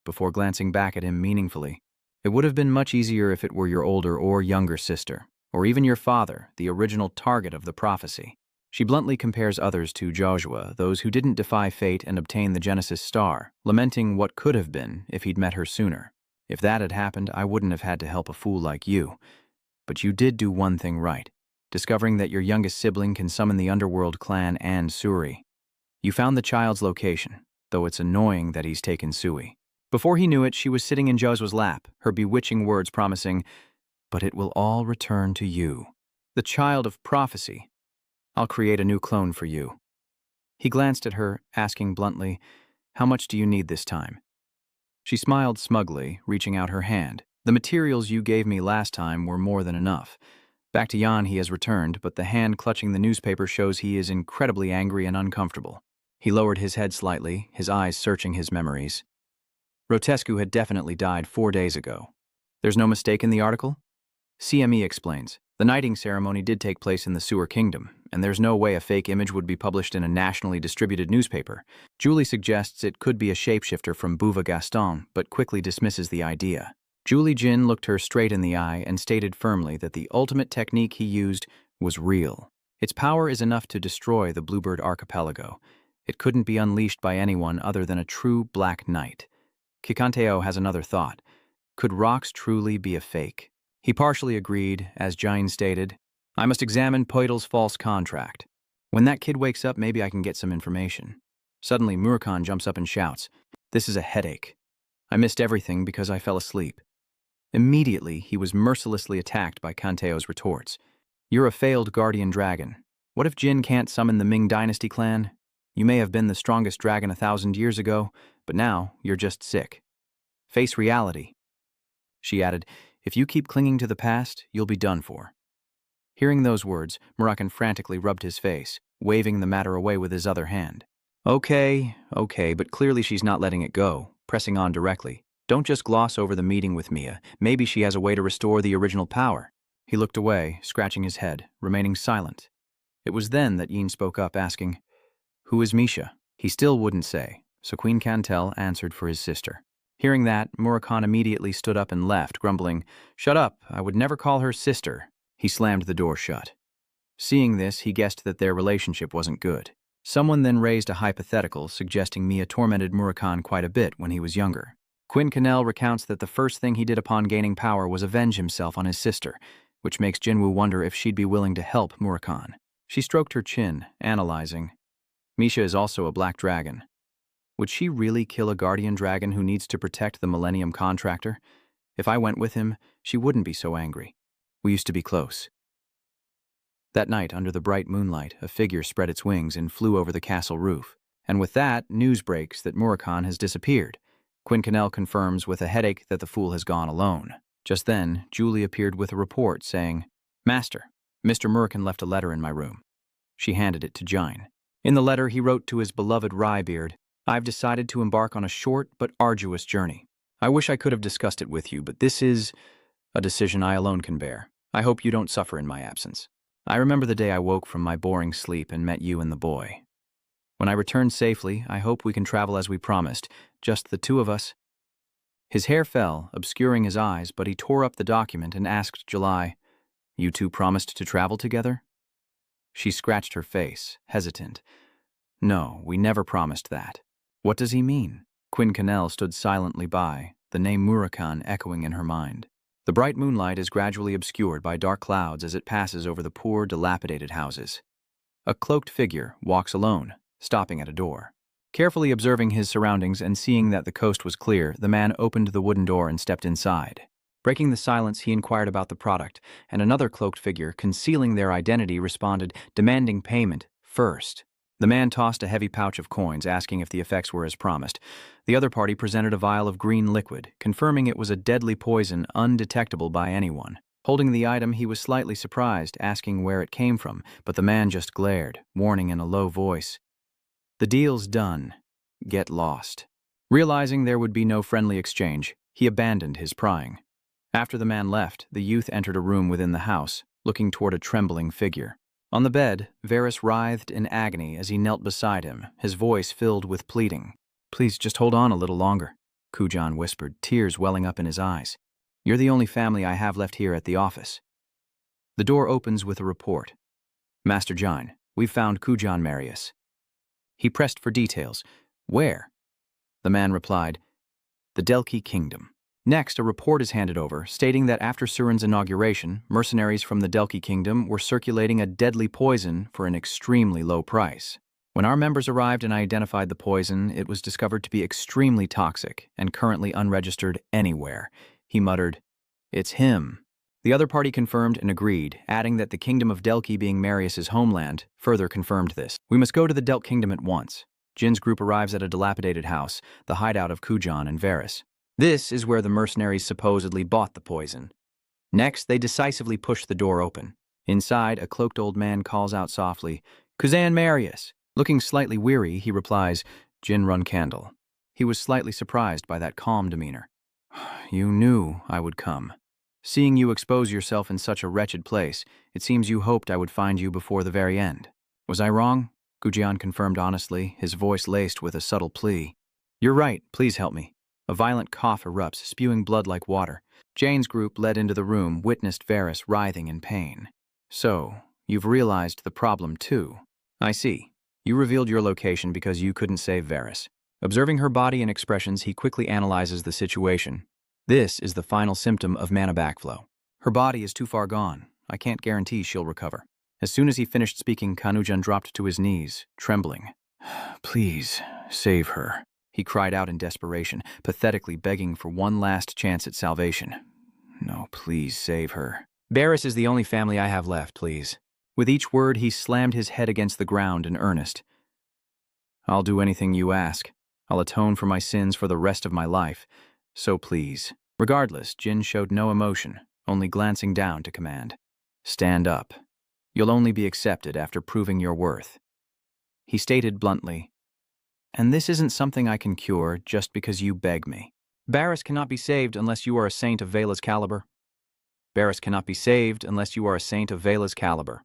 before glancing back at him meaningfully. It would have been much easier if it were your older or younger sister, or even your father, the original target of the prophecy. She bluntly compares others to Joshua, those who didn't defy fate and obtain the Genesis star, lamenting what could have been if he'd met her sooner. If that had happened, I wouldn't have had to help a fool like you. But you did do one thing right, discovering that your youngest sibling can summon the Underworld clan and Suri. You found the child's location, though it's annoying that he's taken Sui. Before he knew it, she was sitting in Joshua's lap, her bewitching words promising, but it will all return to you. The child of prophecy. I'll create a new clone for you. He glanced at her, asking bluntly, how much do you need this time? She smiled smugly, reaching out her hand. The materials you gave me last time were more than enough. Back to Jan he has returned, but the hand clutching the newspaper shows he is incredibly angry and uncomfortable. He lowered his head slightly, his eyes searching his memories. Rotescu had definitely died 4 days ago. There's no mistake in the article? CME explains, the knighting ceremony did take place in the Sewer Kingdom, and there's no way a fake image would be published in a nationally distributed newspaper. Julie suggests it could be a shapeshifter from Bouva Gaston, but quickly dismisses the idea. Julie Jin looked her straight in the eye and stated firmly that the ultimate technique he used was real. Its power is enough to destroy the Bluebird Archipelago. It couldn't be unleashed by anyone other than a true Black Knight. Kikanteo has another thought. Could Rox truly be a fake? He partially agreed, as Jain stated, I must examine Poitel's false contract. When that kid wakes up, maybe I can get some information. Suddenly, Murakhan jumps up and shouts, this is a headache. I missed everything because I fell asleep. Immediately, he was mercilessly attacked by Kanteo's retorts. You're a failed guardian dragon. What if Jin can't summon the Ming Dynasty clan? You may have been the strongest dragon 1,000 years ago, but now you're just sick. Face reality. She added, if you keep clinging to the past, you'll be done for. Hearing those words, Murakhan frantically rubbed his face, waving the matter away with his other hand. Okay, but clearly she's not letting it go, pressing on directly. Don't just gloss over the meeting with Mia. Maybe she has a way to restore the original power. He looked away, scratching his head, remaining silent. It was then that Yin spoke up, asking, who is Misha? He still wouldn't say, so Queen Cantel answered for his sister. Hearing that, Murakhan immediately stood up and left, grumbling, shut up, I would never call her sister. He slammed the door shut. Seeing this, he guessed that their relationship wasn't good. Someone then raised a hypothetical, suggesting Mia tormented Murakhan quite a bit when he was younger. Quinn Cannell recounts that the first thing he did upon gaining power was avenge himself on his sister, which makes Jinwoo wonder if she'd be willing to help Murakhan. She stroked her chin, analyzing. Misha is also a black dragon. Would she really kill a guardian dragon who needs to protect the Millennium Contractor? If I went with him, she wouldn't be so angry. We used to be close. That night, under the bright moonlight, a figure spread its wings and flew over the castle roof. And with that, news breaks that Murakhan has disappeared. Quincanel confirms with a headache that the fool has gone alone. Just then, Julie appeared with a report saying, Master, Mr. Murakhan left a letter in my room. She handed it to Jain. In the letter, he wrote to his beloved Ryebeard, I've decided to embark on a short but arduous journey. I wish I could have discussed it with you, but this is a decision I alone can bear. I hope you don't suffer in my absence. I remember the day I woke from my boring sleep and met you and the boy. When I return safely, I hope we can travel as we promised, just the two of us. His hair fell, obscuring his eyes, but he tore up the document and asked July, You two promised to travel together? She scratched her face, hesitant. No, we never promised that. What does he mean? Quinn Cannell stood silently by, the name Murakhan echoing in her mind. The bright moonlight is gradually obscured by dark clouds as it passes over the poor, dilapidated houses. A cloaked figure walks alone, stopping at a door. Carefully observing his surroundings and seeing that the coast was clear, the man opened the wooden door and stepped inside. Breaking the silence, he inquired about the product, and another cloaked figure, concealing their identity, responded, demanding payment first. The man tossed a heavy pouch of coins, asking if the effects were as promised. The other party presented a vial of green liquid, confirming it was a deadly poison undetectable by anyone. Holding the item, he was slightly surprised, asking where it came from, but the man just glared, warning in a low voice. The deal's done. Get lost. Realizing there would be no friendly exchange, he abandoned his prying. After the man left, the youth entered a room within the house, looking toward a trembling figure. On the bed, Varys writhed in agony as he knelt beside him, his voice filled with pleading. Please, just hold on a little longer, Kujan whispered, tears welling up in his eyes. You're the only family I have left here at the office. The door opens with a report. Master Jain, we've found Kujan Marius. He pressed for details. Where? The man replied, the Delki Kingdom. Next, a report is handed over, stating that after Surin's inauguration, mercenaries from the Delki Kingdom were circulating a deadly poison for an extremely low price. When our members arrived and identified the poison, it was discovered to be extremely toxic and currently unregistered anywhere. He muttered, It's him. The other party confirmed and agreed, adding that the Kingdom of Delki being Marius's homeland further confirmed this. We must go to the Delk Kingdom at once. Jin's group arrives at a dilapidated house, the hideout of Kujan and Varys. This is where the mercenaries supposedly bought the poison. Next, they decisively push the door open. Inside, a cloaked old man calls out softly, Kuzan Marius. Looking slightly weary, he replies, Jin run candle. He was slightly surprised by that calm demeanor. You knew I would come. Seeing you expose yourself in such a wretched place, it seems you hoped I would find you before the very end. Was I wrong? Gujian confirmed honestly, his voice laced with a subtle plea. You're right, please help me. A violent cough erupts, spewing blood like water. Jane's group led into the room, witnessed Varys writhing in pain. So, you've realized the problem too. I see. You revealed your location because you couldn't save Varys. Observing her body and expressions, he quickly analyzes the situation. This is the final symptom of mana backflow. Her body is too far gone. I can't guarantee she'll recover. As soon as he finished speaking, Kanujan dropped to his knees, trembling. Please, save her, he cried out in desperation, pathetically begging for one last chance at salvation. No, please save her. Varys is the only family I have left, please. With each word, he slammed his head against the ground in earnest. I'll do anything you ask. I'll atone for my sins for the rest of my life. So please. Regardless, Jin showed no emotion, only glancing down to command. Stand up. You'll only be accepted after proving your worth. He stated bluntly, and this isn't something I can cure just because you beg me. Varys cannot be saved unless you are a saint of Vela's caliber. Varys cannot be saved unless you are a saint of Vela's caliber.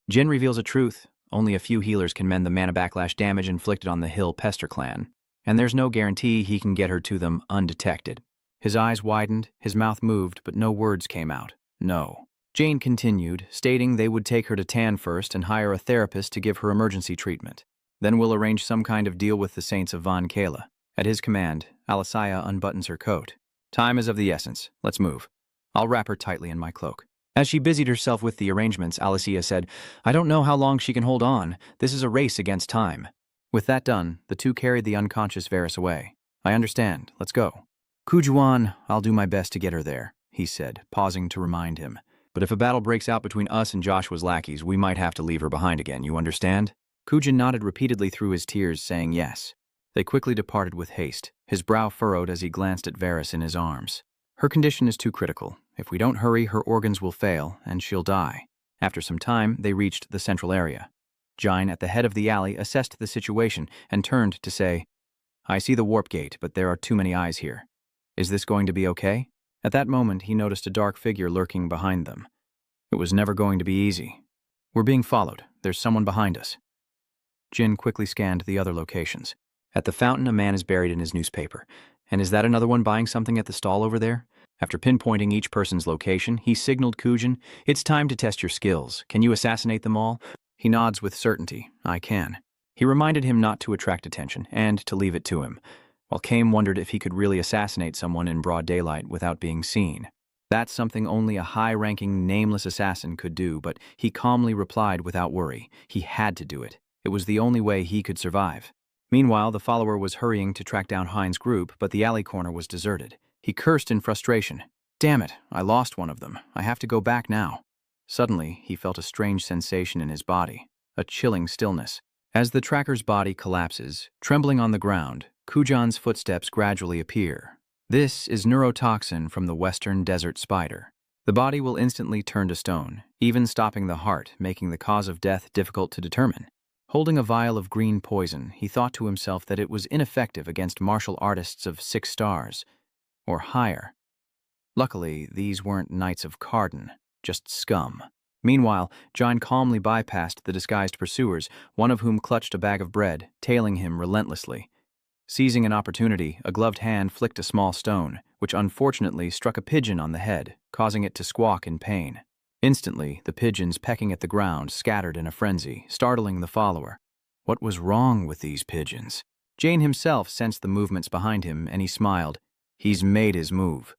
Jin reveals a truth. Only a few healers can mend the mana backlash damage inflicted on the Hill Pester clan, and there's no guarantee he can get her to them undetected. His eyes widened, his mouth moved, but no words came out. No. Jane continued, stating they would take her to Tan first and hire a therapist to give her emergency treatment. Then we'll arrange some kind of deal with the Saints of Von Kala. At his command, Alisaya unbuttons her coat. Time is of the essence. Let's move. I'll wrap her tightly in my cloak. As she busied herself with the arrangements, Alisaya said, I don't know how long she can hold on. This is a race against time. With that done, the two carried the unconscious Varys away. I understand. Let's go. Kujuan, I'll do my best to get her there, he said, pausing to remind him. But if a battle breaks out between us and Joshua's lackeys, we might have to leave her behind again, you understand? Kujin nodded repeatedly through his tears, saying yes. They quickly departed with haste, his brow furrowed as he glanced at Varys in his arms. Her condition is too critical. If we don't hurry, her organs will fail, and she'll die. After some time, they reached the central area. Jine, at the head of the alley, assessed the situation and turned to say, I see the warp gate, but there are too many eyes here. Is this going to be okay? At that moment, he noticed a dark figure lurking behind them. It was never going to be easy. We're being followed. There's someone behind us. Jin quickly scanned the other locations. At the fountain, a man is buried in his newspaper. And is that another one buying something at the stall over there? After pinpointing each person's location, he signaled Kujin, It's time to test your skills. Can you assassinate them all? He nods with certainty. I can. He reminded him not to attract attention and to leave it to him, while Kame wondered if he could really assassinate someone in broad daylight without being seen. That's something only a high-ranking, nameless assassin could do, but he calmly replied without worry. He had to do it. It was the only way he could survive. Meanwhile, the follower was hurrying to track down Hein's group, but the alley corner was deserted. He cursed in frustration. Damn it, I lost one of them. I have to go back now. Suddenly, he felt a strange sensation in his body, a chilling stillness. As the tracker's body collapses, trembling on the ground, Kujan's footsteps gradually appear. This is neurotoxin from the western desert spider. The body will instantly turn to stone, even stopping the heart, making the cause of death difficult to determine. Holding a vial of green poison, he thought to himself that it was ineffective against martial artists of 6 stars, or higher. Luckily, these weren't Knights of Carden, just scum. Meanwhile, John calmly bypassed the disguised pursuers, one of whom clutched a bag of bread, tailing him relentlessly. Seizing an opportunity, a gloved hand flicked a small stone, which unfortunately struck a pigeon on the head, causing it to squawk in pain. Instantly, the pigeons pecking at the ground scattered in a frenzy, startling the follower. What was wrong with these pigeons? Jane himself sensed the movements behind him, and he smiled. He's made his move.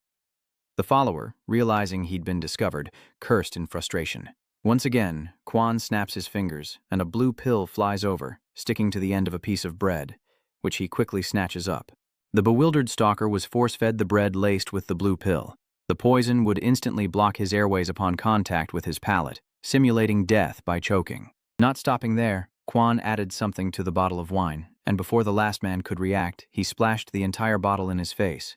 The follower, realizing he'd been discovered, cursed in frustration. Once again, Quan snaps his fingers, and a blue pill flies over, sticking to the end of a piece of bread, which he quickly snatches up. The bewildered stalker was force-fed the bread laced with the blue pill. The poison would instantly block his airways upon contact with his palate, simulating death by choking. Not stopping there, Quan added something to the bottle of wine, and before the last man could react, he splashed the entire bottle in his face.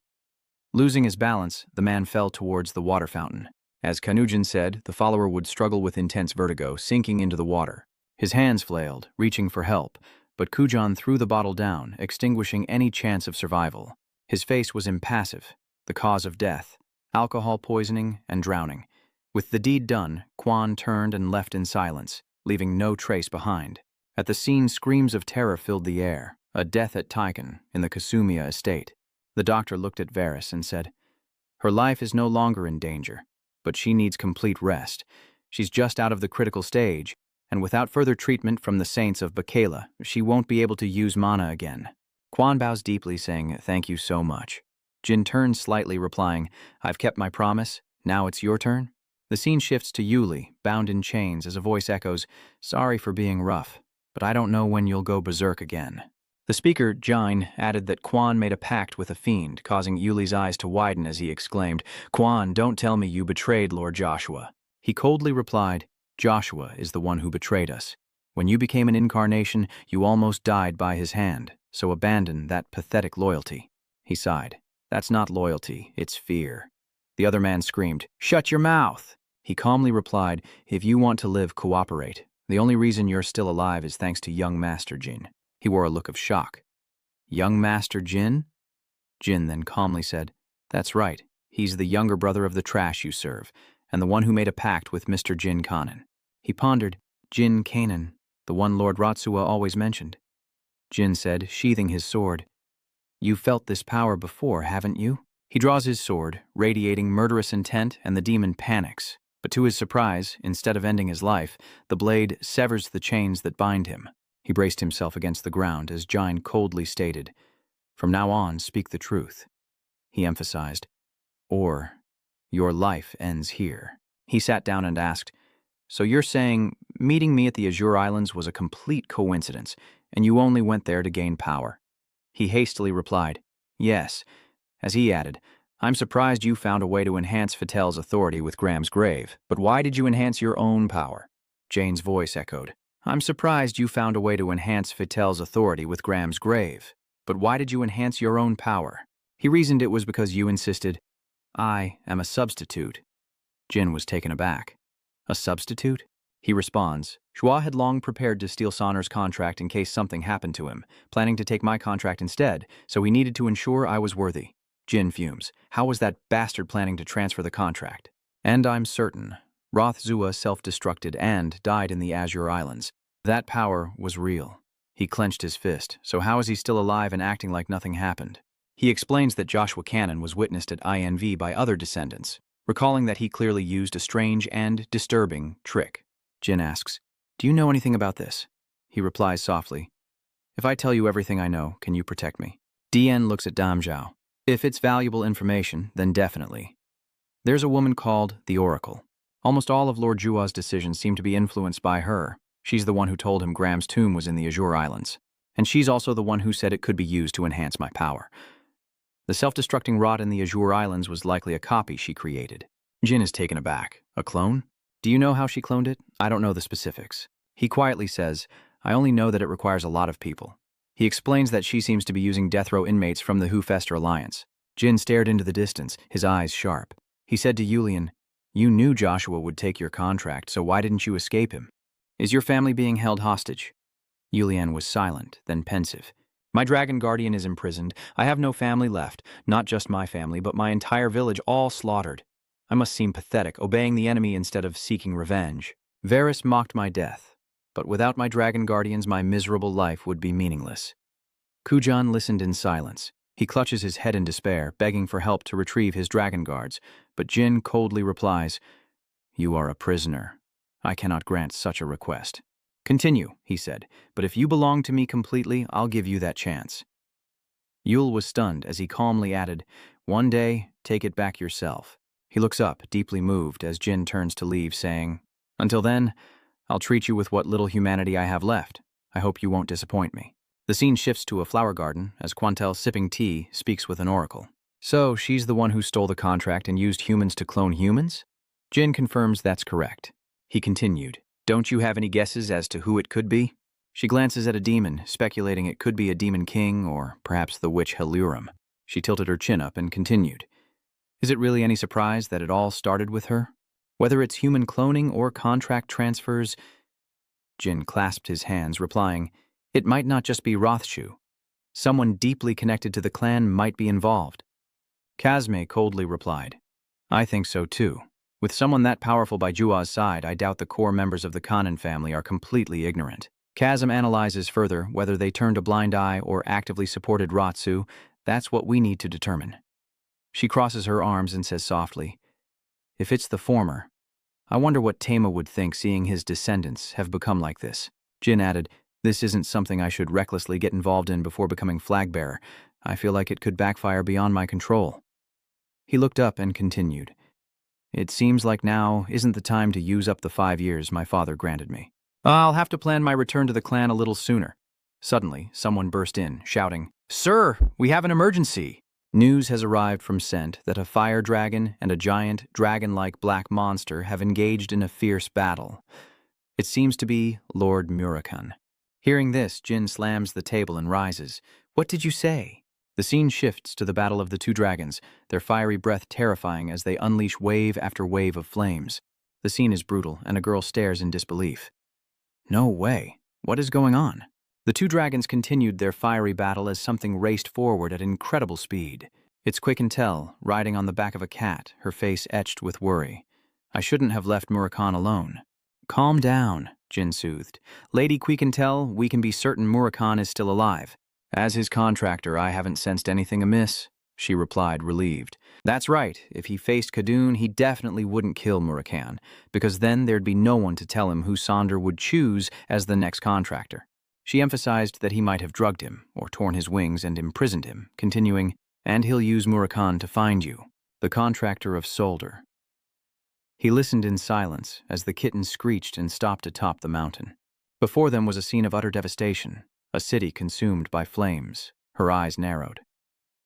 Losing his balance, the man fell towards the water fountain. As Kanujin said, the follower would struggle with intense vertigo, sinking into the water. His hands flailed, reaching for help, but Kujan threw the bottle down, extinguishing any chance of survival. His face was impassive, the cause of death, alcohol poisoning, and drowning. With the deed done, Quan turned and left in silence, leaving no trace behind. At the scene, screams of terror filled the air, a death at Tikan, in the Kasumiya estate. The doctor looked at Varys and said, "Her life is no longer in danger, but she needs complete rest. She's just out of the critical stage, and without further treatment from the saints of Bakela, she won't be able to use mana again." Quan bows deeply, saying, "Thank you so much." Jin turns slightly, replying, "I've kept my promise. Now it's your turn." The scene shifts to Yuli, bound in chains, as a voice echoes, "Sorry for being rough, but I don't know when you'll go berserk again." The speaker, Jine, added that Quan made a pact with a fiend, causing Yuli's eyes to widen as he exclaimed, "Quan, don't tell me you betrayed Lord Joshua." He coldly replied, "Joshua is the one who betrayed us. When you became an incarnation, you almost died by his hand, so abandon that pathetic loyalty." He sighed. "That's not loyalty, it's fear." The other man screamed, "Shut your mouth!" He calmly replied, "If you want to live, cooperate. The only reason you're still alive is thanks to young Master Jin." He wore a look of shock. "Young Master Jin?" Jin then calmly said, "That's right. He's the younger brother of the trash you serve, and the one who made a pact with Mr. Jin Conin." He pondered, "Jin Kanan, the one Lord Ratsua always mentioned." Jin said, sheathing his sword, "You've felt this power before, haven't you?" He draws his sword, radiating murderous intent, and the demon panics. But to his surprise, instead of ending his life, the blade severs the chains that bind him. He braced himself against the ground as Jine coldly stated, "From now on, speak the truth." He emphasized, "Or your life ends here." He sat down and asked, "So you're saying meeting me at the Azure Islands was a complete coincidence, and you only went there to gain power?" He hastily replied, "Yes," as he added, "I'm surprised you found a way to enhance Fatel's authority with Graham's grave, but why did you enhance your own power?" Jane's voice echoed, "I'm surprised you found a way to enhance Fatel's authority with Graham's grave, but why did you enhance your own power?" He reasoned it was because you insisted, "I am a substitute." Jin was taken aback. "A substitute?" He responds, "Shua had long prepared to steal Sonner's contract in case something happened to him, planning to take my contract instead, so he needed to ensure I was worthy." Jin fumes. "How was that bastard planning to transfer the contract?" "And I'm certain. Roth Zua self-destructed and died in the Azure Islands. That power was real." He clenched his fist. "So how is he still alive and acting like nothing happened?" He explains that Joshua Cannon was witnessed at INV by other descendants, recalling that he clearly used a strange and disturbing trick. Jin asks, "Do you know anything about this?" He replies softly, "If I tell you everything I know, can you protect me?" DN looks at Damzhao. "If it's valuable information, then definitely. There's a woman called the Oracle. Almost all of Lord Jua's decisions seem to be influenced by her. She's the one who told him Graham's tomb was in the Azure Islands. And she's also the one who said it could be used to enhance my power. The self-destructing rod in the Azure Islands was likely a copy she created." Jin is taken aback. "A clone? Do you know how she cloned it?" "I don't know the specifics." He quietly says, "I only know that it requires a lot of people." He explains that she seems to be using death row inmates from the Hufester Alliance. Jin stared into the distance, his eyes sharp. He said to Yulian, "You knew Joshua would take your contract, so why didn't you escape him? Is your family being held hostage?" Yulian was silent, then pensive. "My dragon guardian is imprisoned. I have no family left, not just my family, but my entire village all slaughtered. I must seem pathetic, obeying the enemy instead of seeking revenge. Varys mocked my death, but without my dragon guardians, my miserable life would be meaningless." Kujan listened in silence. He clutches his head in despair, begging for help to retrieve his dragon guards, but Jin coldly replies, "You are a prisoner. I cannot grant such a request." "Continue," he said, "but if you belong to me completely, I'll give you that chance." Yul was stunned as he calmly added, "One day, take it back yourself." He looks up, deeply moved, as Jin turns to leave, saying, "Until then, I'll treat you with what little humanity I have left. I hope you won't disappoint me." The scene shifts to a flower garden as Quantel, sipping tea, speaks with an oracle. "So, she's the one who stole the contract and used humans to clone humans?" Jin confirms that's correct. He continued, "Don't you have any guesses as to who it could be?" She glances at a demon, speculating it could be a demon king or perhaps the witch Helurum. She tilted her chin up and continued, "Is it really any surprise that it all started with her? Whether it's human cloning or contract transfers..." Jin clasped his hands, replying, "It might not just be Rothshu. Someone deeply connected to the clan might be involved." Kazme coldly replied, I think so too. With someone that powerful by Jua's side, I doubt the core members of the Conin family are completely ignorant. Chasm analyzes further whether they turned a blind eye or actively supported Ratsu. That's what we need to determine. She crosses her arms and says softly, "If it's the former, I wonder what Tama would think seeing his descendants have become like this." Jin added, "This isn't something I should recklessly get involved in before becoming flag-bearer. I feel like it could backfire beyond my control." He looked up and continued, "It seems like now isn't the time to use up the 5 years my father granted me. I'll have to plan my return to the clan a little sooner." Suddenly, someone burst in, shouting, "Sir, we have an emergency!" News has arrived from Scent that a fire dragon and a giant, dragon-like black monster have engaged in a fierce battle. It seems to be Lord Murakan. Hearing this, Jin slams the table and rises. "What did you say?" The scene shifts to the battle of the two dragons, their fiery breath terrifying as they unleash wave after wave of flames. The scene is brutal, and a girl stares in disbelief. No way. What is going on? The two dragons continued their fiery battle as something raced forward at incredible speed. It's Quick and Tell, riding on the back of a cat, her face etched with worry. "I shouldn't have left Murakan alone." "Calm down," Jin soothed. "Lady Quick and Tell, we can be certain Murakan is still alive." "As his contractor, I haven't sensed anything amiss," she replied, relieved. "That's right. If he faced Khadun, he definitely wouldn't kill Murakan, because then there'd be no one to tell him who Sonder would choose as the next contractor." She emphasized that he might have drugged him, or torn his wings and imprisoned him, continuing, "And he'll use Murakan to find you, the contractor of Solder." He listened in silence as the kitten screeched and stopped atop the mountain. Before them was a scene of utter devastation, a city consumed by flames. Her eyes narrowed.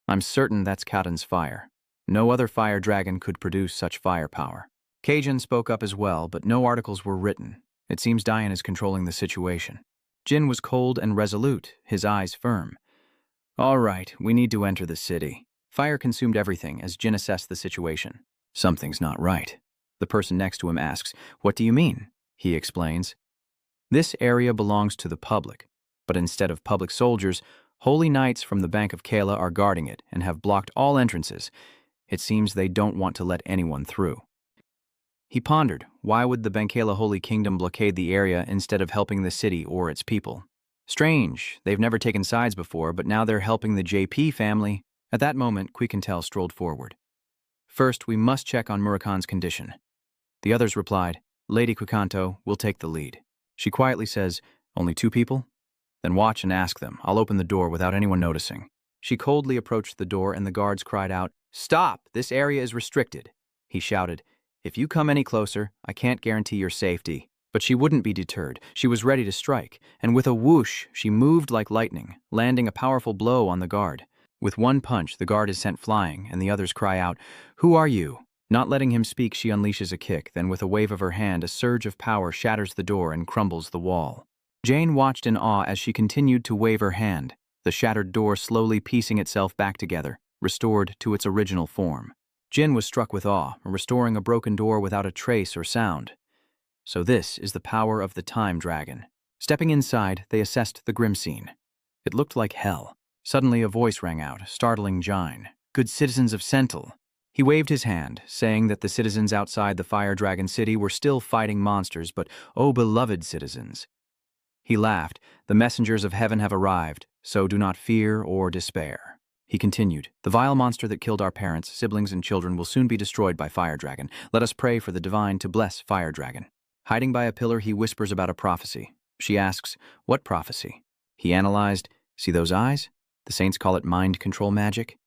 "I'm certain that's Khatan's fire. No other fire dragon could produce such firepower." Kajin spoke up as well, but no articles were written. It seems Dian is controlling the situation. Jin was cold and resolute, his eyes firm. "All right, we need to enter the city." Fire consumed everything as Jin assessed the situation. "Something's not right." The person next to him asks, "What do you mean?" He explains, "This area belongs to the public, but instead of public soldiers, holy knights from the Bank of Kala are guarding it and have blocked all entrances. It seems they don't want to let anyone through." He pondered, why would the Bankala Holy Kingdom blockade the area instead of helping the city or its people? Strange, they've never taken sides before, but now they're helping the JP family. At that moment, Quick and Tell strolled forward. "First, we must check on Murakan's condition." The others replied, "Lady Quicanto will take the lead." She quietly says, "Only 2 people? Then watch and ask them. I'll open the door without anyone noticing." She coldly approached the door and the guards cried out, "Stop! This area is restricted." He shouted, "If you come any closer, I can't guarantee your safety." But she wouldn't be deterred. She was ready to strike, and with a whoosh, she moved like lightning, landing a powerful blow on the guard. With one punch, the guard is sent flying, and the others cry out, "Who are you?" Not letting him speak, she unleashes a kick, then with a wave of her hand, a surge of power shatters the door and crumbles the wall. Jane watched in awe as she continued to wave her hand, the shattered door slowly piecing itself back together, restored to its original form. Jin was struck with awe, restoring a broken door without a trace or sound. So this is the power of the Time Dragon. Stepping inside, they assessed the grim scene. It looked like hell. Suddenly a voice rang out, startling Jine. "Good citizens of Sentinel." He waved his hand, saying that the citizens outside the Fire Dragon City were still fighting monsters, but, "Oh, beloved citizens." He laughed, "The messengers of heaven have arrived, so do not fear or despair." He continued, "The vile monster that killed our parents, siblings, and children will soon be destroyed by Fire Dragon. Let us pray for the divine to bless Fire Dragon." Hiding by a pillar, he whispers about a prophecy. She asks, "What prophecy?" He analyzed, "See those eyes? The saints call it mind control magic.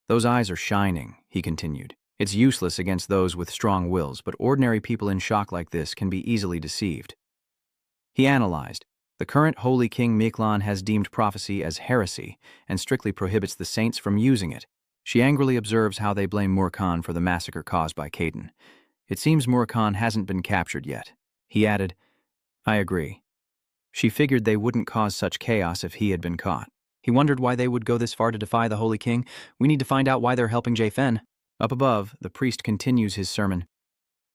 Those eyes are shining," he continued. "It's useless against those with strong wills, but ordinary people in shock like this can be easily deceived." He analyzed, "The current Holy King Miklan has deemed prophecy as heresy and strictly prohibits the saints from using it." She angrily observes how they blame Murakan for the massacre caused by Caden. "It seems Murakan hasn't been captured yet." He added, "I agree." She figured they wouldn't cause such chaos if he had been caught. He wondered why they would go this far to defy the Holy King. "We need to find out why they're helping Jafen." Up above, the priest continues his sermon.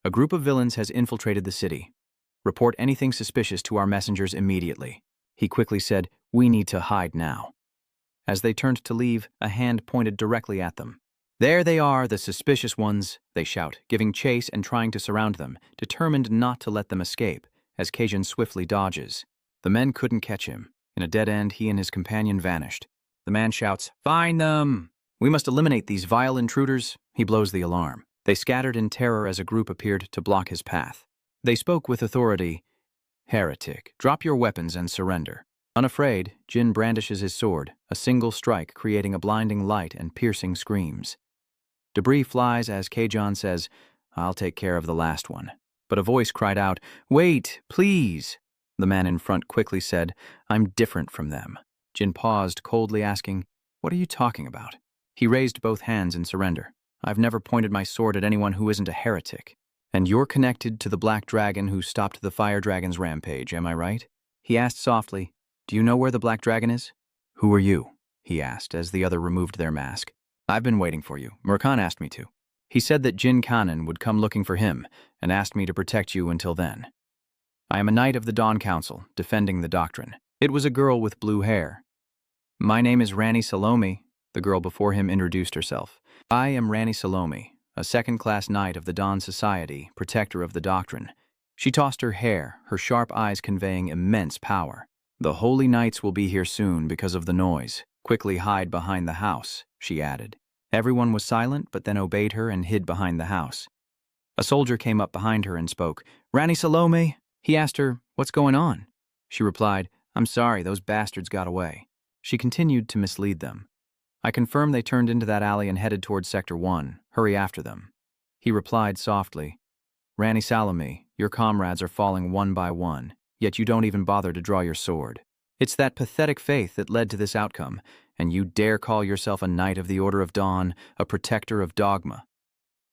"A group of villains has infiltrated the city. Report anything suspicious to our messengers immediately." He quickly said, "We need to hide now." As they turned to leave, a hand pointed directly at them. "There they are, the suspicious ones," they shout, giving chase and trying to surround them, determined not to let them escape, as Kajin swiftly dodges. The men couldn't catch him. In a dead end, he and his companion vanished. The man shouts, "Find them! We must eliminate these vile intruders." He blows the alarm. They scattered in terror as a group appeared to block his path. They spoke with authority. "Heretic, drop your weapons and surrender." Unafraid, Jin brandishes his sword, a single strike creating a blinding light and piercing screams. Debris flies as Kajin says, "I'll take care of the last one." But a voice cried out, "Wait, please." The man in front quickly said, "I'm different from them." Jin paused, coldly asking, "What are you talking about?" He raised both hands in surrender. "I've never pointed my sword at anyone who isn't a heretic. And you're connected to the Black Dragon who stopped the Fire Dragon's rampage, am I right?" He asked softly, "Do you know where the Black Dragon is?" "Who are you?" he asked as the other removed their mask. "I've been waiting for you. Murkan asked me to. He said that Jin Kanin would come looking for him and asked me to protect you until then. I am a knight of the Dawn Council, defending the doctrine." It was a girl with blue hair. "My name is Rani Salome," the girl before him introduced herself. "I am Rani Salome, a second-class knight of the Dawn Society, protector of the doctrine." She tossed her hair, her sharp eyes conveying immense power. "The holy knights will be here soon because of the noise. Quickly hide behind the house," she added. Everyone was silent, but then obeyed her and hid behind the house. A soldier came up behind her and spoke. "Rani Salome?" He asked her, "What's going on?" She replied, "I'm sorry, those bastards got away." She continued to mislead them. "I confirm they turned into that alley and headed towards Sector 1. Hurry after them." He replied softly, "Rani Salome, your comrades are falling one by one, yet you don't even bother to draw your sword. It's that pathetic faith that led to this outcome, and you dare call yourself a knight of the Order of Dawn, a protector of dogma."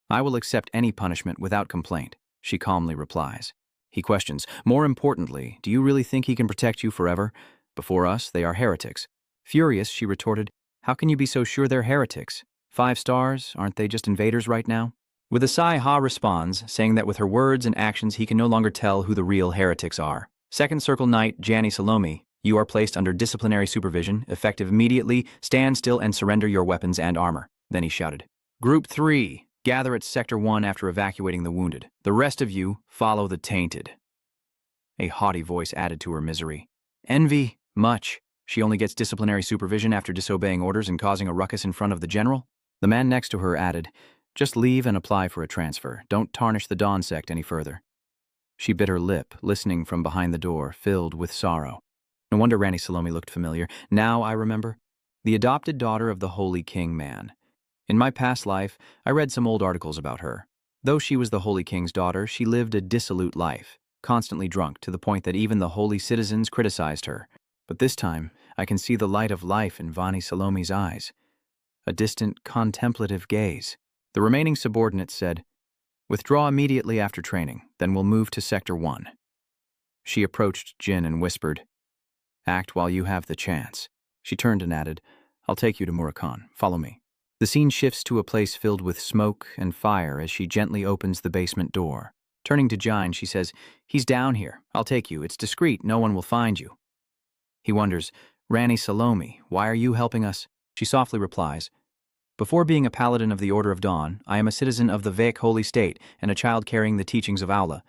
"I will accept any punishment without complaint," she calmly replies. He questions, "More importantly, do you really think he can protect you forever? Before us, they are heretics." Furious, she retorted, "How can you be so sure they're heretics? 5 stars, aren't they just invaders right now?" With a sigh, Ha responds, saying that with her words and actions he can no longer tell who the real heretics are. "Second Circle Knight, Jani Salome, you are placed under disciplinary supervision, effective immediately. Stand still and surrender your weapons and armor." Then he shouted, "Group 3, gather at Sector 1 after evacuating the wounded. The rest of you, follow the tainted." A haughty voice added to her misery. "Envy, much. She only gets disciplinary supervision after disobeying orders and causing a ruckus in front of the general." The man next to her added, "Just leave and apply for a transfer. Don't tarnish the Dawn sect any further." She bit her lip, listening from behind the door, filled with sorrow. No wonder Rani Salome looked familiar. Now I remember. The adopted daughter of the Holy King man. In my past life, I read some old articles about her. Though she was the Holy King's daughter, she lived a dissolute life, constantly drunk to the point that even the holy citizens criticized her. But this time, I can see the light of life in Rani Salome's eyes. A distant, contemplative gaze. The remaining subordinates said, "Withdraw immediately after training, then we'll move to Sector 1. She approached Jin and whispered, "Act while you have the chance." She turned and added, "I'll take you to Murakan. Follow me." The scene shifts to a place filled with smoke and fire as she gently opens the basement door. Turning to Jin, she says, "He's down here. I'll take you. It's discreet. No one will find you." He wonders, "Rani Salome, why are you helping us?" She softly replies, "Before being a paladin of the Order of Dawn, I am a citizen of the Vedic Holy State and a child carrying the teachings of Allah.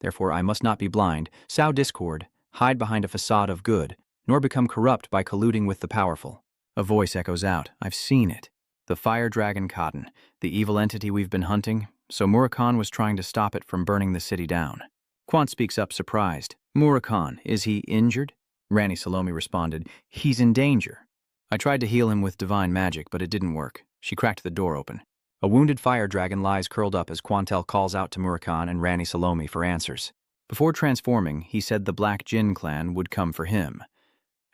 Therefore I must not be blind, sow discord, hide behind a facade of good, nor become corrupt by colluding with the powerful." A voice echoes out, "I've seen it. The fire dragon Conin, the evil entity we've been hunting, so Murakan was trying to stop it from burning the city down." Quant speaks up surprised. "Murakan, is he injured?" Rani Salome responded, "He's in danger. I tried to heal him with divine magic, but it didn't work." She cracked the door open. A wounded fire dragon lies curled up as Quantel calls out to Murakan and Rani Salome for answers. Before transforming, he said the Black Jinn clan would come for him.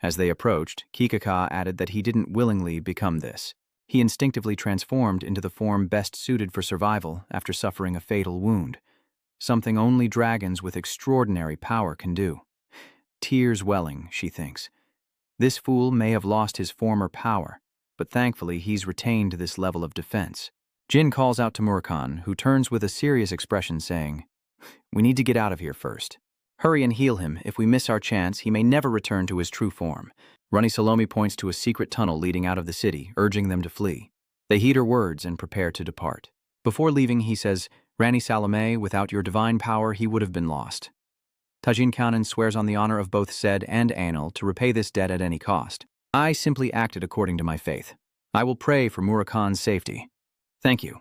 As they approached, Kikaka added that he didn't willingly become this. He instinctively transformed into the form best suited for survival after suffering a fatal wound. Something only dragons with extraordinary power can do. Tears welling, she thinks. This fool may have lost his former power, but thankfully he's retained this level of defense. Jin calls out to Murakan, who turns with a serious expression saying, "We need to get out of here first. Hurry and heal him. If we miss our chance, he may never return to his true form." Rani Salome points to a secret tunnel leading out of the city, urging them to flee. They heed her words and prepare to depart. Before leaving, he says, Rani Salome, without your divine power, he would have been lost. Tajin Conin swears on the honor of both Sed and Anil to repay this debt at any cost. I simply acted according to my faith. I will pray for Murakan's safety. Thank you.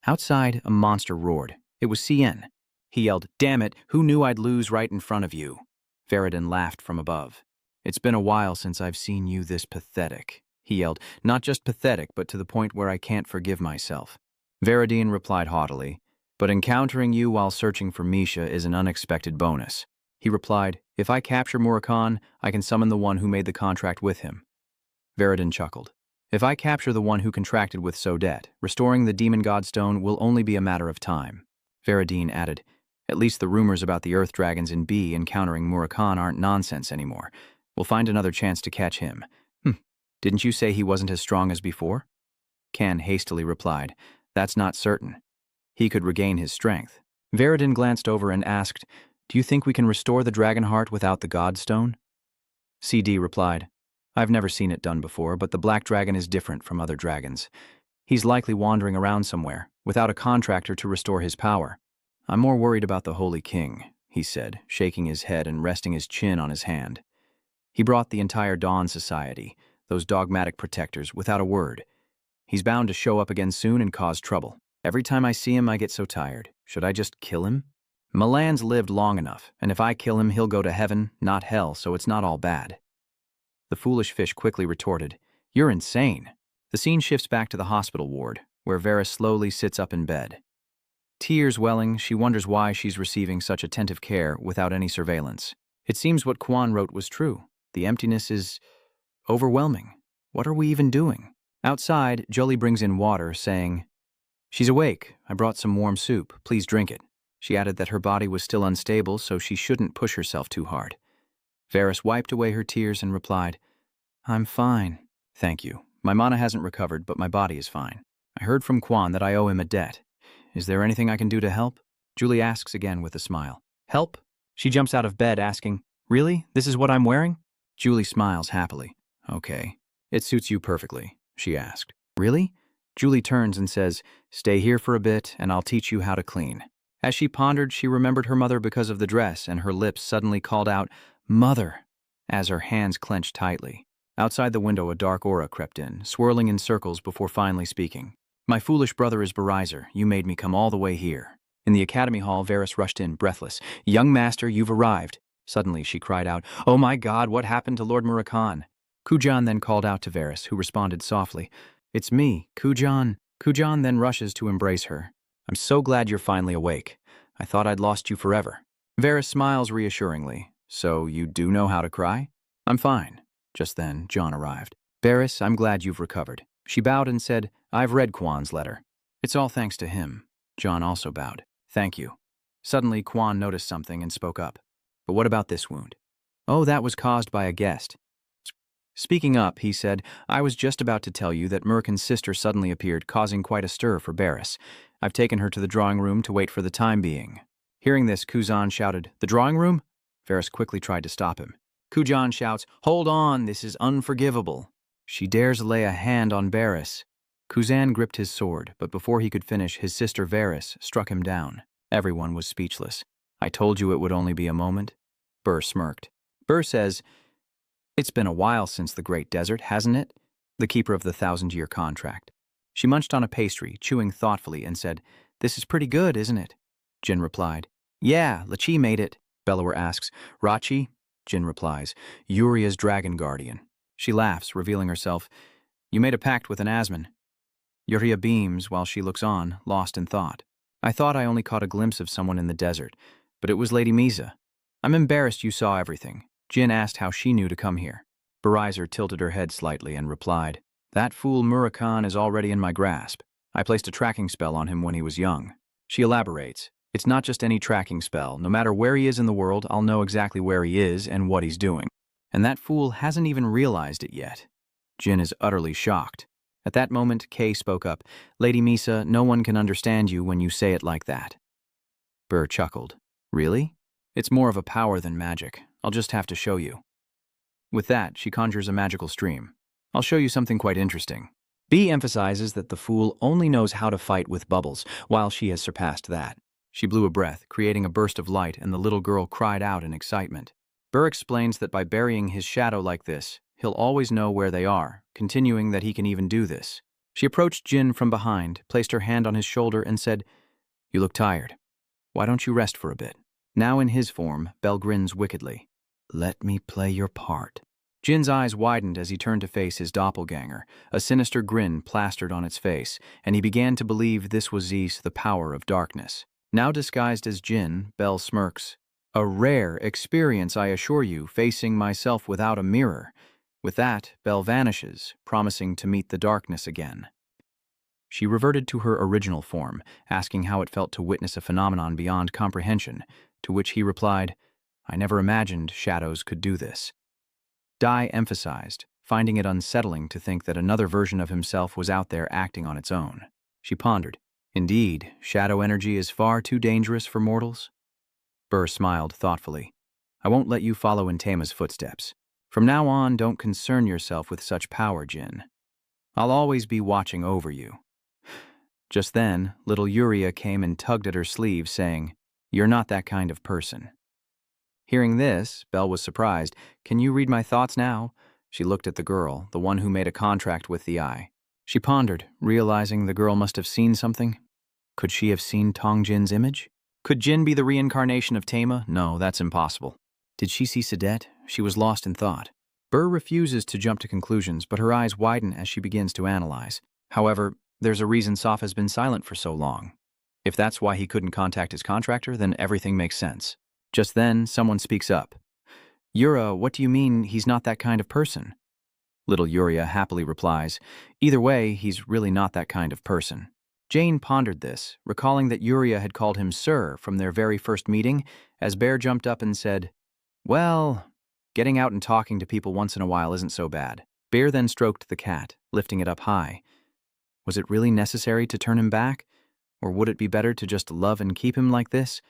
Outside, a monster roared. It was Cien. He yelled, Damn it, who knew I'd lose right in front of you? Veridin laughed from above. It's been a while since I've seen you this pathetic. He yelled, not just pathetic, but to the point where I can't forgive myself. Veridin replied haughtily, but encountering you while searching for Misha is an unexpected bonus. He replied, if I capture Murakan, I can summon the one who made the contract with him. Veridin chuckled. If I capture the one who contracted with Sodet, restoring the Demon Godstone will only be a matter of time. Veridin added, at least the rumors about the Earth Dragons in B encountering Murakan aren't nonsense anymore. We'll find another chance to catch him. Didn't you say he wasn't as strong as before? Kan hastily replied, that's not certain. He could regain his strength. Veridin glanced over and asked, do you think we can restore the Dragon Heart without the Godstone? CD replied, I've never seen it done before, but the Black Dragon is different from other dragons. He's likely wandering around somewhere, without a contractor to restore his power. I'm more worried about the Holy King, he said, shaking his head and resting his chin on his hand. He brought the entire Dawn Society, those dogmatic protectors, without a word. He's bound to show up again soon and cause trouble. Every time I see him, I get so tired. Should I just kill him? Milan's lived long enough, and if I kill him, he'll go to heaven, not hell, so it's not all bad. The foolish fish quickly retorted, you're insane. The scene shifts back to the hospital ward, where Vera slowly sits up in bed. Tears welling, she wonders why she's receiving such attentive care without any surveillance. It seems what Quan wrote was true. The emptiness is overwhelming. What are we even doing? Outside, Jolie brings in water, saying, she's awake. I brought some warm soup. Please drink it. She added that her body was still unstable, so she shouldn't push herself too hard. Varys wiped away her tears and replied, I'm fine. Thank you. My mana hasn't recovered, but my body is fine. I heard from Quan that I owe him a debt. Is there anything I can do to help? Julie asks again with a smile. Help? She jumps out of bed asking, really? This is what I'm wearing? Julie smiles happily. Okay. It suits you perfectly, she asked. Really? Julie turns and says, stay here for a bit and I'll teach you how to clean. As she pondered, she remembered her mother because of the dress and her lips suddenly called out, Mother, as her hands clenched tightly. Outside the window, a dark aura crept in, swirling in circles before finally speaking. My foolish brother is Berizer. You made me come all the way here. In the academy hall, Varys rushed in, breathless. Young master, you've arrived. Suddenly, she cried out, oh my God, what happened to Lord Murakan? Kujan then called out to Varys, who responded softly, it's me, Kujan. Kujan then rushes to embrace her. I'm so glad you're finally awake. I thought I'd lost you forever. Varys smiles reassuringly. So you do know how to cry? I'm fine. Just then, Jon arrived. Varys, I'm glad you've recovered. She bowed and said, I've read Quan's letter. It's all thanks to him. Jon also bowed. Thank you. Suddenly, Quan noticed something and spoke up. But what about this wound? Oh, that was caused by a guest. Speaking up, he said, I was just about to tell you that Murkin's sister suddenly appeared, causing quite a stir for Varys. I've taken her to the drawing room to wait for the time being. Hearing this, Kuzan shouted, the drawing room? Varys quickly tried to stop him. Kujan shouts, hold on, this is unforgivable. She dares lay a hand on Varys. Kuzan gripped his sword, but before he could finish, his sister Varys struck him down. Everyone was speechless. I told you it would only be a moment. Burr smirked. Burr says, it's been a while since the Great Desert, hasn't it? The keeper of the 1,000-year contract. She munched on a pastry, chewing thoughtfully, and said, this is pretty good, isn't it? Jin replied. Yeah, Lachi made it. Bellower asks, Rachi? Jin replies, Uria's dragon guardian. She laughs, revealing herself. You made a pact with an Asman. Yuria beams while she looks on, lost in thought. I thought I only caught a glimpse of someone in the desert, but it was Lady Misa. I'm embarrassed you saw everything. Jin asked how she knew to come here. Berizer tilted her head slightly and replied, that fool Murakan is already in my grasp. I placed a tracking spell on him when he was young. She elaborates. It's not just any tracking spell. No matter where he is in the world, I'll know exactly where he is and what he's doing. And that fool hasn't even realized it yet. Jin is utterly shocked. At that moment, Kay spoke up. Lady Misa, no one can understand you when you say it like that. Burr chuckled. Really? It's more of a power than magic. I'll just have to show you. With that, she conjures a magical stream. I'll show you something quite interesting. B emphasizes that the fool only knows how to fight with bubbles, while she has surpassed that. She blew a breath, creating a burst of light, and the little girl cried out in excitement. Burr explains that by burying his shadow like this, he'll always know where they are, continuing that he can even do this. She approached Jin from behind, placed her hand on his shoulder, and said, "You look tired. Why don't you rest for a bit?" Now in his form, Bell grins wickedly. "Let me play your part." Jin's eyes widened as he turned to face his doppelganger, a sinister grin plastered on its face, and he began to believe this was Zeus, the power of darkness. Now disguised as Jin, Bell smirks. "A rare experience, I assure you, facing myself without a mirror." With that, Bell vanishes, promising to meet the darkness again. She reverted to her original form, asking how it felt to witness a phenomenon beyond comprehension, to which he replied, "I never imagined shadows could do this." Dai emphasized, finding it unsettling to think that another version of himself was out there acting on its own. She pondered, "Indeed, shadow energy is far too dangerous for mortals?" Burr smiled thoughtfully. "I won't let you follow in Tama's footsteps. From now on, don't concern yourself with such power, Jin. I'll always be watching over you." Just then, little Yuria came and tugged at her sleeve, saying, "You're not that kind of person." Hearing this, Bell was surprised. "Can you read my thoughts now?" She looked at the girl, the one who made a contract with the eye. She pondered, realizing the girl must have seen something. Could she have seen Tong Jin's image? Could Jin be the reincarnation of Tama? No, that's impossible. Did she see Cadet? She was lost in thought. Burr refuses to jump to conclusions, but her eyes widen as she begins to analyze. However, there's a reason Soph has been silent for so long. If that's why he couldn't contact his contractor, then everything makes sense. Just then, someone speaks up. "Yura, what do you mean he's not that kind of person?" Little Yuria happily replies, "Either way, he's really not that kind of person." Jane pondered this, recalling that Yuria had called him Sir from their very first meeting, as Bear jumped up and said, "Well, getting out and talking to people once in a while isn't so bad." Bear then stroked the cat, lifting it up high. Was it really necessary to turn him back? Or would it be better to just love and keep him like this?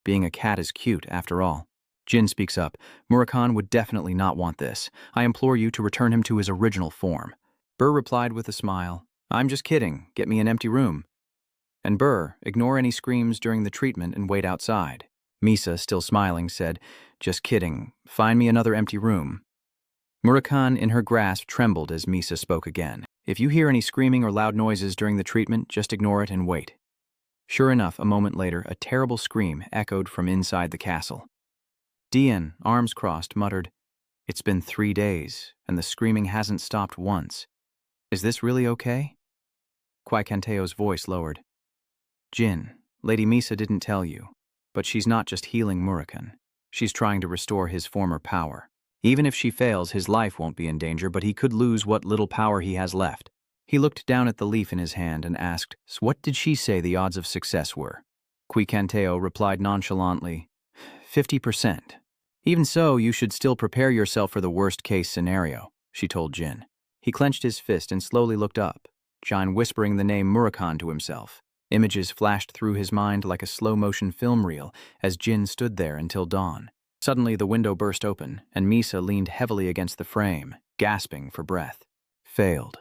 Being a cat is cute, after all. Jin speaks up. "Murakami would definitely not want this. I implore you to return him to his original form." Burr replied with a smile, "I'm just kidding. Get me an empty room." And Burr, ignore any screams during the treatment and wait outside. Misa, still smiling, said, "Just kidding. Find me another empty room." Murakami, in her grasp, trembled as Misa spoke again. "If you hear any screaming or loud noises during the treatment, just ignore it and wait." Sure enough, a moment later, a terrible scream echoed from inside the castle. Dian, arms crossed, muttered, "It's been 3 days, and the screaming hasn't stopped once. Is this really okay?" Quaikanteo's voice lowered. "Jin, Lady Misa didn't tell you, but she's not just healing Murakami. She's trying to restore his former power. Even if she fails, his life won't be in danger, but he could lose what little power he has left." He looked down at the leaf in his hand and asked, "What did she say the odds of success were?" Quicanteo replied nonchalantly, 50%. "Even so, you should still prepare yourself for the worst-case scenario," she told Jin. He clenched his fist and slowly looked up, Jin whispering the name Murakami to himself. Images flashed through his mind like a slow-motion film reel as Jin stood there until dawn. Suddenly, the window burst open, and Misa leaned heavily against the frame, gasping for breath. Failed.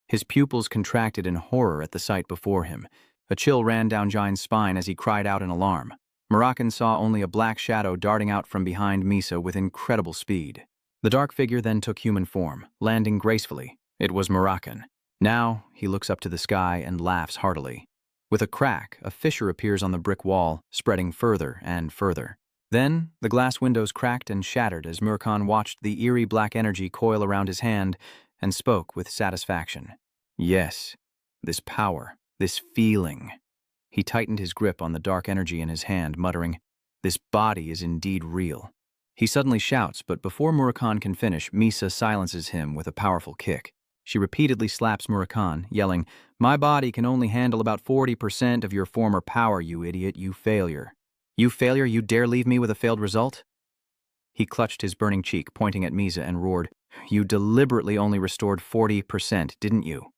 His pupils contracted in horror at the sight before him. A chill ran down Jin's spine as he cried out in alarm. Murakami saw only a black shadow darting out from behind Misa with incredible speed. The dark figure then took human form, landing gracefully. It was Murakami. Now, he looks up to the sky and laughs heartily. With a crack, a fissure appears on the brick wall, spreading further and further. Then, the glass windows cracked and shattered as Murakami watched the eerie black energy coil around his hand and spoke with satisfaction. "Yes, this power, this feeling." He tightened his grip on the dark energy in his hand, muttering, "This body is indeed real." He suddenly shouts, but before Murakami can finish, Misa silences him with a powerful kick. She repeatedly slaps Murakami, yelling, "My body can only handle about 40% of your former power, you idiot, you failure. You failure, you dare leave me with a failed result?" He clutched his burning cheek, pointing at Misa, and roared, "You deliberately only restored 40%, didn't you?"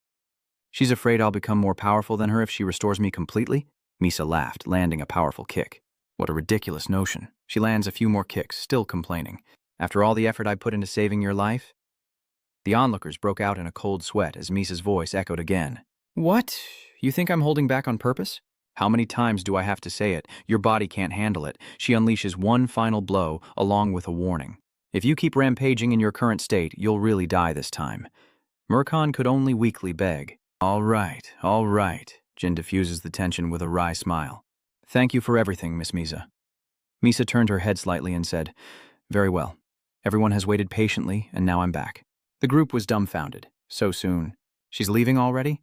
"She's afraid I'll become more powerful than her if she restores me completely?" Misa laughed, landing a powerful kick. "What a ridiculous notion." She lands a few more kicks, still complaining. "After all the effort I put into saving your life?" The onlookers broke out in a cold sweat as Misa's voice echoed again. What? You think I'm holding back on purpose? How many times do I have to say it? Your body can't handle it. She unleashes one final blow, along with a warning. If you keep rampaging in your current state, you'll really die this time. Murakan could only weakly beg. All right, Jin diffuses the tension with a wry smile. Thank you for everything, Miss Misa. Misa turned her head slightly and said, Very well. Everyone has waited patiently, and now I'm back. The group was dumbfounded. So soon. She's leaving already?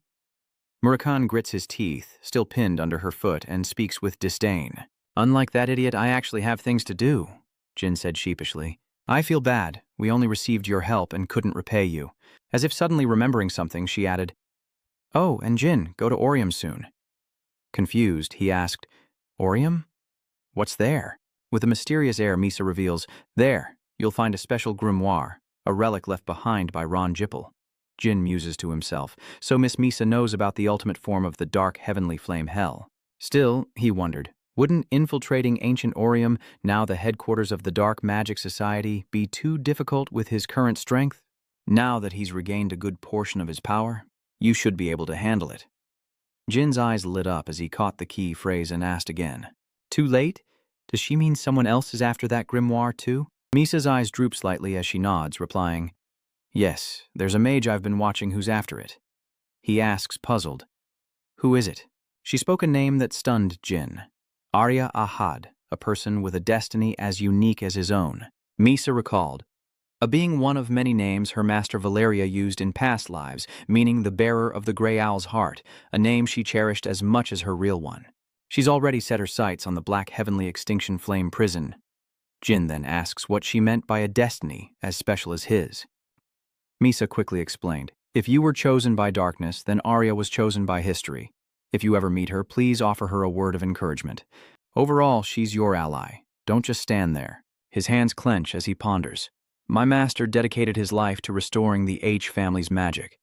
Murakan grits his teeth, still pinned under her foot, and speaks with disdain. Unlike that idiot, I actually have things to do, Jin said sheepishly. I feel bad. We only received your help and couldn't repay you. As if suddenly remembering something, she added, Oh, and Jin, go to Orium soon. Confused, he asked, Orium? What's there? With a mysterious air, Misa reveals, There, you'll find a special grimoire, a relic left behind by Ron Jippel. Jin muses to himself, so Miss Misa knows about the ultimate form of the dark heavenly flame hell. Still, he wondered, wouldn't infiltrating ancient Orium, now the headquarters of the Dark Magic Society, be too difficult with his current strength? Now that he's regained a good portion of his power, you should be able to handle it. Jin's eyes lit up as he caught the key phrase and asked again, Too late? Does she mean someone else is after that grimoire too? Misa's eyes droop slightly as she nods, replying, Yes, there's a mage I've been watching who's after it. He asks, puzzled, Who is it? She spoke a name that stunned Jin. Arya Ahad, a person with a destiny as unique as his own. Misa recalled, a being one of many names her master Valeria used in past lives, meaning the bearer of the Grey Owl's heart, a name she cherished as much as her real one. She's already set her sights on the Black Heavenly Extinction Flame prison. Jin then asks what she meant by a destiny as special as his. Misa quickly explained, If you were chosen by darkness, then Arya was chosen by history. If you ever meet her, please offer her a word of encouragement. Overall, she's your ally. Don't just stand there. His hands clench as he ponders. My master dedicated his life to restoring the H family's magic.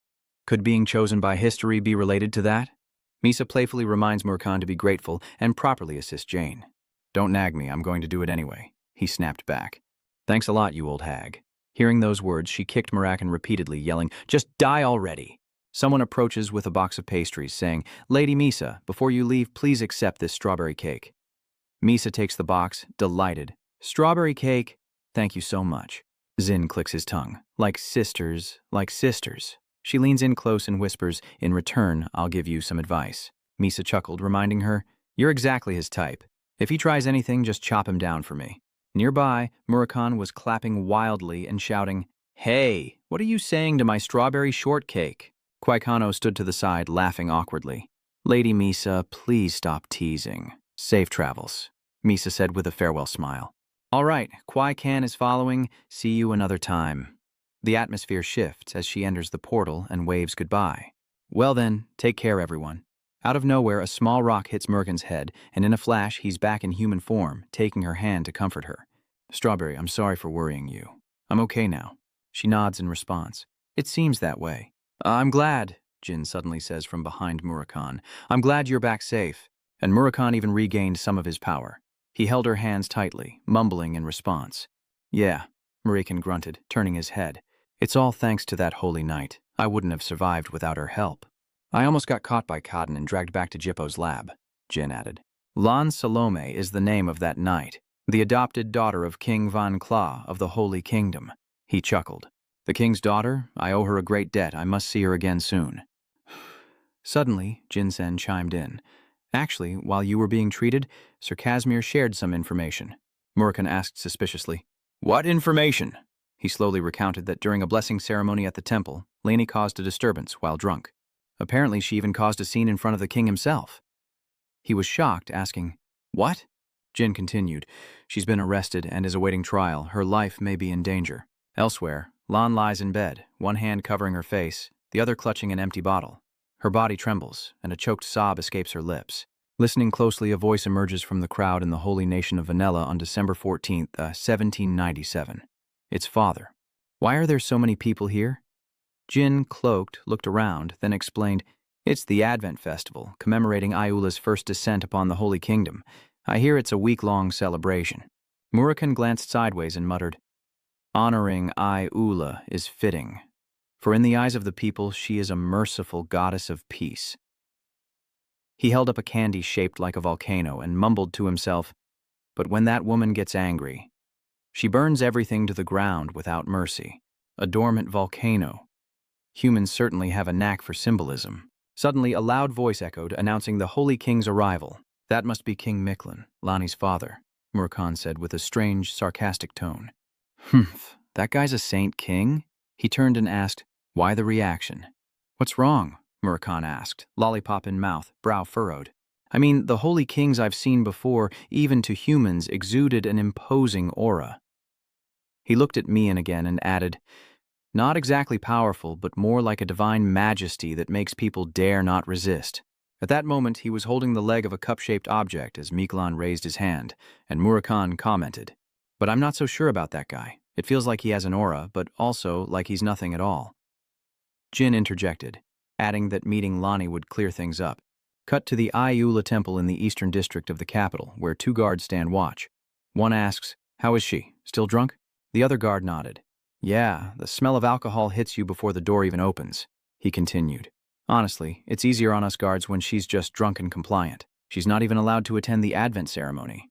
Could being chosen by history be related to that? Misa playfully reminds Murakan to be grateful and properly assist Jane. Don't nag me, I'm going to do it anyway, he snapped back. Thanks a lot, you old hag. Hearing those words, she kicked Murakan repeatedly, yelling, Just die already! Someone approaches with a box of pastries, saying, Lady Misa, before you leave, please accept this strawberry cake. Misa takes the box, delighted. Strawberry cake? Thank you so much. Zin clicks his tongue. Like sisters, like sisters. She leans in close and whispers, In return, I'll give you some advice. Misa chuckled, reminding her, You're exactly his type. If he tries anything, just chop him down for me. Nearby, Murakan was clapping wildly and shouting, Hey, what are you saying to my strawberry shortcake? Kwaikano stood to the side, laughing awkwardly. Lady Misa, please stop teasing. Safe travels, Misa said with a farewell smile. All right, Kwai-kan is following. See you another time. The atmosphere shifts as she enters the portal and waves goodbye. Well then, take care, everyone. Out of nowhere, a small rock hits Merkin's head, and in a flash, he's back in human form, taking her hand to comfort her. Strawberry, I'm sorry for worrying you. I'm okay now. She nods in response. It seems that way. I'm glad, Jin suddenly says from behind Murakan. I'm glad you're back safe. And Murakan even regained some of his power. He held her hands tightly, mumbling in response. Yeah, Murakan grunted, turning his head. It's all thanks to that holy night. I wouldn't have survived without her help. I almost got caught by Conin and dragged back to Jippo's lab, Jin added. Lan Salome is the name of that knight, the adopted daughter of King Van Kla of the Holy Kingdom. He chuckled. The king's daughter? I owe her a great debt. I must see her again soon. Suddenly, Jin-sen chimed in. Actually, while you were being treated, Sir Casimir shared some information. Murakan asked suspiciously. What information? He slowly recounted that during a blessing ceremony at the temple, Lainey caused a disturbance while drunk. Apparently, she even caused a scene in front of the king himself. He was shocked, asking, What? Jin continued. She's been arrested and is awaiting trial. Her life may be in danger. Elsewhere, Lan lies in bed, one hand covering her face, the other clutching an empty bottle. Her body trembles, and a choked sob escapes her lips. Listening closely, a voice emerges from the crowd in the holy nation of Vanilla on December 14th, 1797. It's father. Why are there so many people here? Jin, cloaked, looked around, then explained, It's the Advent Festival, commemorating Iula's first descent upon the Holy Kingdom. I hear it's a week-long celebration. Murakan glanced sideways and muttered, Honoring Iula is fitting. for in the eyes of the people she is a merciful goddess of peace." He held up a candy shaped like a volcano and mumbled to himself, "But when that woman gets angry, she burns everything to the ground without mercy. A dormant volcano. Humans certainly have a knack for symbolism." Suddenly, a loud voice echoed, announcing the Holy King's arrival. "That must be King Miklin, Lani's father," Murakhan said with a strange, sarcastic tone. "Humph, that guy's a saint king?" He turned and asked, "Why the reaction?" "What's wrong?" Murakhan asked, lollipop in mouth, brow furrowed. "I mean, the holy kings I've seen before, even to humans, exuded an imposing aura." He looked at Mian again and added, "Not exactly powerful, but more like a divine majesty that makes people dare not resist." At that moment, he was holding the leg of a cup-shaped object as Miklin raised his hand, and Murakhan commented, "But I'm not so sure about that guy. It feels like he has an aura, but also like he's nothing at all." Jin interjected, adding that meeting Lani would clear things up. Cut to the Ayula temple in the eastern district of the capital, where 2 guards stand watch. One asks, "How is she? Still drunk?" The other guard nodded. "Yeah, the smell of alcohol hits you before the door even opens," he continued. "Honestly, it's easier on us guards when she's just drunk and compliant. She's not even allowed to attend the Advent ceremony."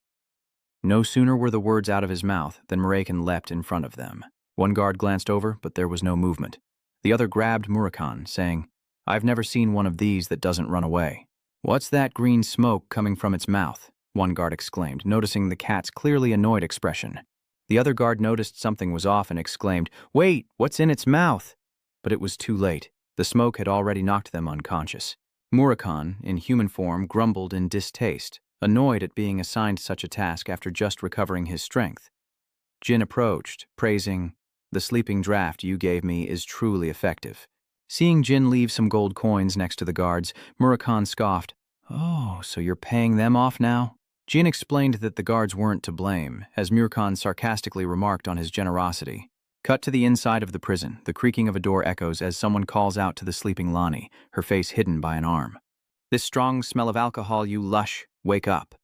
No sooner were the words out of his mouth than Murakan leapt in front of them. One guard glanced over, but there was no movement. The other grabbed Murakhan, saying, "I've never seen one of these that doesn't run away." "What's that green smoke coming from its mouth?" one guard exclaimed, noticing the cat's clearly annoyed expression. The other guard noticed something was off and exclaimed, "Wait, what's in its mouth?" But it was too late. The smoke had already knocked them unconscious. Murakhan, in human form, grumbled in distaste, annoyed at being assigned such a task after just recovering his strength. Jin approached, praising, "The sleeping draft you gave me is truly effective." Seeing Jin leave some gold coins next to the guards, Murakhan scoffed, "Oh, so you're paying them off now?" Jin explained that the guards weren't to blame, as Murakhan sarcastically remarked on his generosity. Cut to the inside of the prison, the creaking of a door echoes as someone calls out to the sleeping Lani, her face hidden by an arm. "This strong smell of alcohol, you lush, wake up."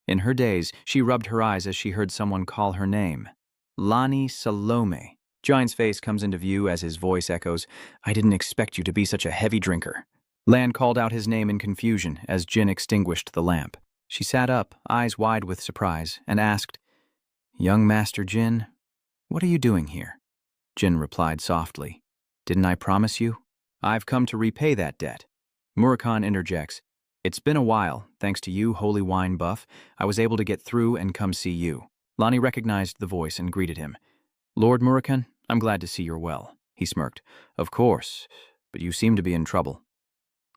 In her daze, she rubbed her eyes as she heard someone call her name. "Lani Salome." Giant's face comes into view as his voice echoes, "I didn't expect you to be such a heavy drinker." Lan called out his name in confusion as Jin extinguished the lamp. She sat up, eyes wide with surprise, and asked, "Young Master Jin, what are you doing here?" Jin replied softly, "Didn't I promise you? I've come to repay that debt." Murakhan interjects, "It's been a while. Thanks to you, Holy Wine Buff, I was able to get through and come see you." Lani recognized the voice and greeted him. "Lord Murakhan, I'm glad to see you're well." He smirked. "Of course, but you seem to be in trouble."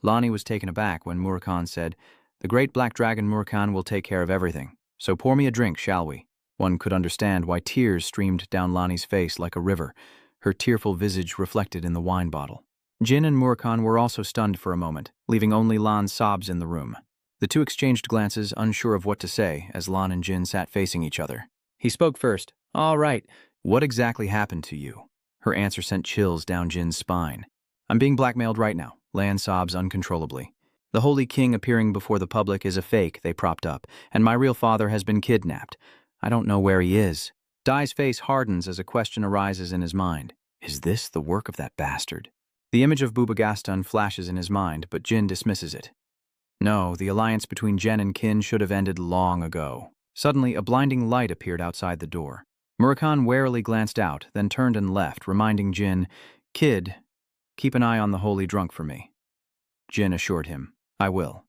Lani was taken aback when Murakhan said, "The great black dragon Murakhan will take care of everything. So pour me a drink, shall we?" One could understand why tears streamed down Lani's face like a river, her tearful visage reflected in the wine bottle. Jin and Murakhan were also stunned for a moment, leaving only Lan's sobs in the room. The two exchanged glances, unsure of what to say, as Lan and Jin sat facing each other. He spoke first. "All right, what exactly happened to you?" Her answer sent chills down Jin's spine. "I'm being blackmailed right now." Lan sobs uncontrollably. "The Holy King appearing before the public is a fake they propped up, and my real father has been kidnapped. I don't know where he is." Dai's face hardens as a question arises in his mind. Is this the work of that bastard? The image of Booba Gaston flashes in his mind, but Jin dismisses it. No, the alliance between Jen and Kin should have ended long ago. Suddenly, a blinding light appeared outside the door. Murakhan warily glanced out, then turned and left, reminding Jin, "Kid, keep an eye on the holy drunk for me." Jin assured him, "I will.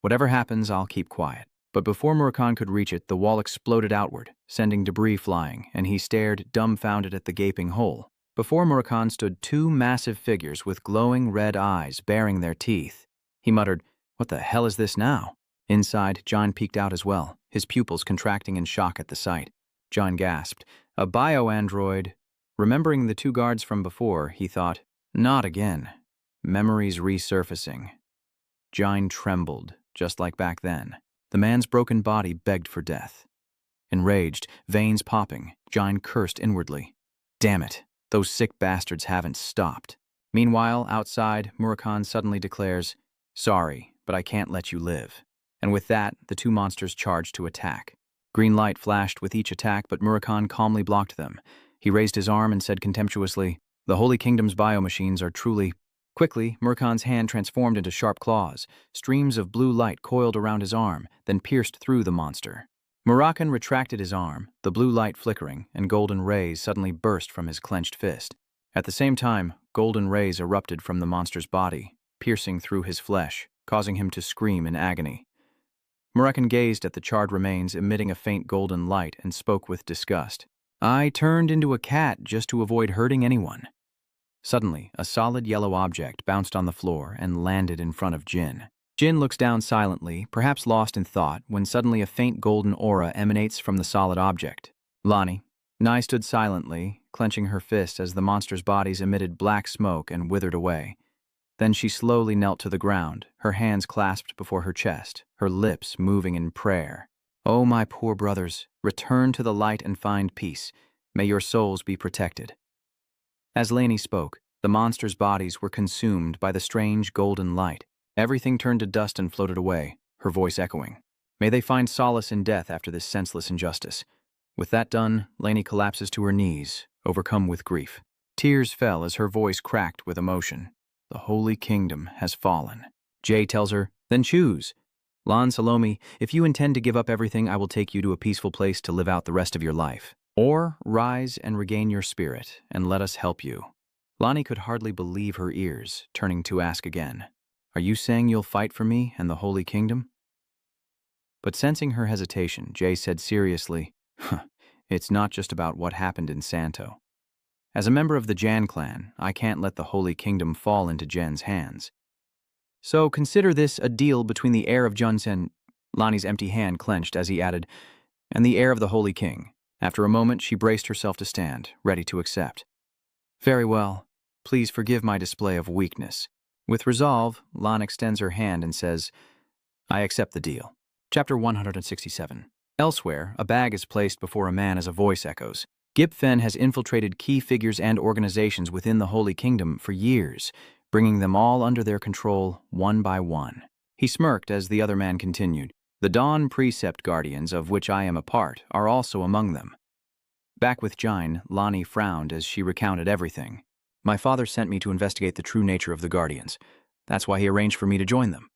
Whatever happens, I'll keep quiet." But before Murakhan could reach it, the wall exploded outward, sending debris flying, and he stared dumbfounded at the gaping hole. Before Murakhan stood 2 massive figures with glowing red eyes baring their teeth. He muttered, "What the hell is this now?" Inside, John peeked out as well, his pupils contracting in shock at the sight. John gasped, "A bio-android." Remembering the 2 guards from before, he thought, "Not again." Memories resurfacing. John trembled, just like back then. The man's broken body begged for death. Enraged, veins popping, John cursed inwardly. Damn it, those sick bastards haven't stopped. Meanwhile, outside, Murakhan suddenly declares, "Sorry, but I can't let you live." And with that, the 2 monsters charged to attack. Green light flashed with each attack, but Murakhan calmly blocked them. He raised his arm and said contemptuously, The Holy Kingdom's biomachines are truly... Quickly, Murkan's hand transformed into sharp claws. Streams of blue light coiled around his arm, then pierced through the monster. Murakan retracted his arm, the blue light flickering, and golden rays suddenly burst from his clenched fist. At the same time, golden rays erupted from the monster's body, piercing through his flesh, causing him to scream in agony. Murakan gazed at the charred remains emitting a faint golden light and spoke with disgust. I turned into a cat just to avoid hurting anyone. Suddenly, a solid yellow object bounced on the floor and landed in front of Jin. Jin looks down silently, perhaps lost in thought, when suddenly a faint golden aura emanates from the solid object. Lonnie. Nai stood silently, clenching her fists as the monster's bodies emitted black smoke and withered away. Then she slowly knelt to the ground, her hands clasped before her chest, her lips moving in prayer. Oh, my poor brothers, return to the light and find peace. May your souls be protected. As Lainey spoke, the monsters' bodies were consumed by the strange golden light. Everything turned to dust and floated away, her voice echoing. May they find solace in death after this senseless injustice. With that done, Lainey collapses to her knees, overcome with grief. Tears fell as her voice cracked with emotion. The Holy Kingdom has fallen. Jay tells her, then choose. Lan Salome, if you intend to give up everything, I will take you to a peaceful place to live out the rest of your life. Or rise and regain your spirit, and let us help you. Lonnie could hardly believe her ears, turning to ask again, are you saying you'll fight for me and the Holy Kingdom? But sensing her hesitation, Jay said seriously, it's not just about what happened in Santo. As a member of the Jan clan, I can't let the Holy Kingdom fall into Jen's hands. So consider this a deal between the heir of Junsen, Lonnie's empty hand clenched as he added, and the heir of the Holy King. After a moment, she braced herself to stand, ready to accept. Very well. Please forgive my display of weakness. With resolve, Lan extends her hand and says, I accept the deal. Chapter 167. Elsewhere, a bag is placed before a man as a voice echoes. Gip Fen has infiltrated key figures and organizations within the Holy Kingdom for years, bringing them all under their control one by one. He smirked as the other man continued. The Dawn Precept Guardians, of which I am a part, are also among them. Back with Jine, Lonnie frowned as she recounted everything. My father sent me to investigate the true nature of the Guardians. That's why he arranged for me to join them.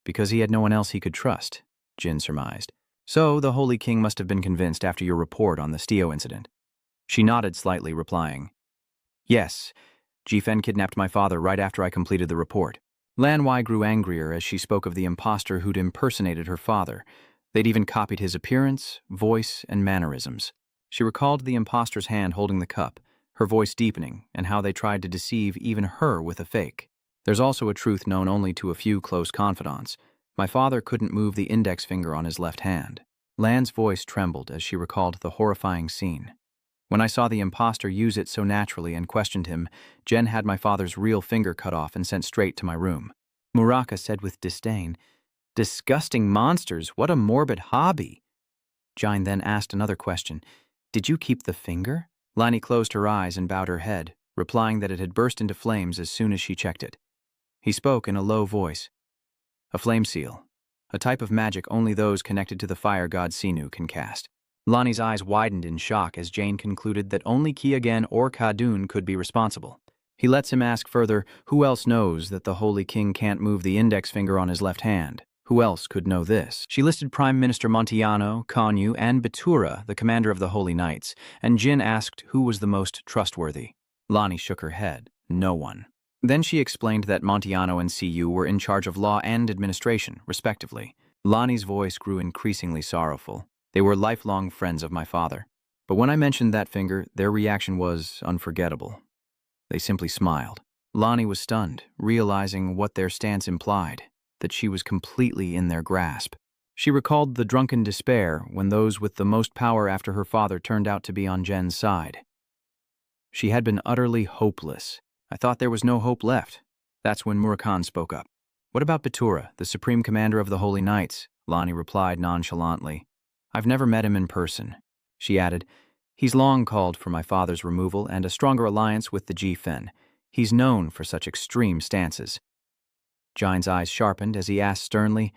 Because he had no one else he could trust, Jin surmised. So the Holy King must have been convinced after your report on the Stio incident. She nodded slightly, replying, Yes, Jifen kidnapped my father right after I completed the report. Lan Wai grew angrier as she spoke of the imposter who'd impersonated her father. They'd even copied his appearance, voice, and mannerisms. She recalled the imposter's hand holding the cup, her voice deepening, and how they tried to deceive even her with a fake. There's also a truth known only to a few close confidants. My father couldn't move the index finger on his left hand. Lan's voice trembled as she recalled the horrifying scene. When I saw the imposter use it so naturally and questioned him, Jen had my father's real finger cut off and sent straight to my room. Muraka said with disdain, Disgusting monsters, what a morbid hobby. Jine then asked another question. Did you keep the finger? Lani closed her eyes and bowed her head, replying that it had burst into flames as soon as she checked it. He spoke in a low voice. A flame seal, a type of magic only those connected to the fire god Sinu can cast. Lonnie's eyes widened in shock as Jane concluded that only Kiagen or Kadun could be responsible. He lets him ask further, who else knows that the Holy King can't move the index finger on his left hand? Who else could know this? She listed Prime Minister Montiano, Konyu, and Batura, the commander of the Holy Knights, and Jin asked who was the most trustworthy. Lonnie shook her head. No one. Then she explained that Montiano and Cu were in charge of law and administration, respectively. Lonnie's voice grew increasingly sorrowful. They were lifelong friends of my father. But when I mentioned that finger, their reaction was unforgettable. They simply smiled. Lonnie was stunned, realizing what their stance implied, that she was completely in their grasp. She recalled the drunken despair when those with the most power after her father turned out to be on Jen's side. She had been utterly hopeless. I thought there was no hope left. That's when Murakan spoke up. What about Batura, the supreme commander of the Holy Knights? Lonnie replied nonchalantly. I've never met him in person. She added, he's long called for my father's removal and a stronger alliance with the Ji-Fen. He's known for such extreme stances. Jine's eyes sharpened as he asked sternly,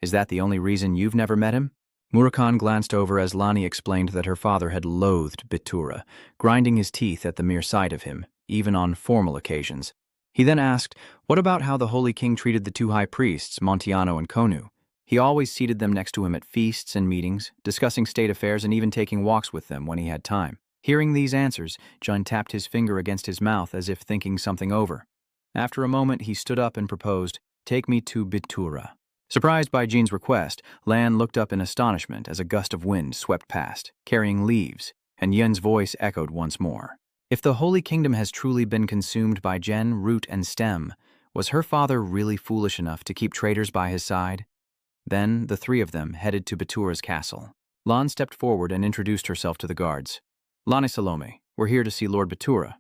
is that the only reason you've never met him? Murakan glanced over as Lonnie explained that her father had loathed Batura, grinding his teeth at the mere sight of him, even on formal occasions. He then asked, what about how the Holy King treated the two high priests, Montiano and Konu? He always seated them next to him at feasts and meetings, discussing state affairs and even taking walks with them when he had time. Hearing these answers, Jun tapped his finger against his mouth as if thinking something over. After a moment, he stood up and proposed, "Take me to Bitura." Surprised by Jin's request, Lan looked up in astonishment as a gust of wind swept past, carrying leaves, and Yun's voice echoed once more. If the Holy Kingdom has truly been consumed by Gen, root, and stem, was her father really foolish enough to keep traitors by his side? Then the three of them headed to Bitura's castle. Lan stepped forward and introduced herself to the guards. "Lani Salome, we're here to see Lord Bitura."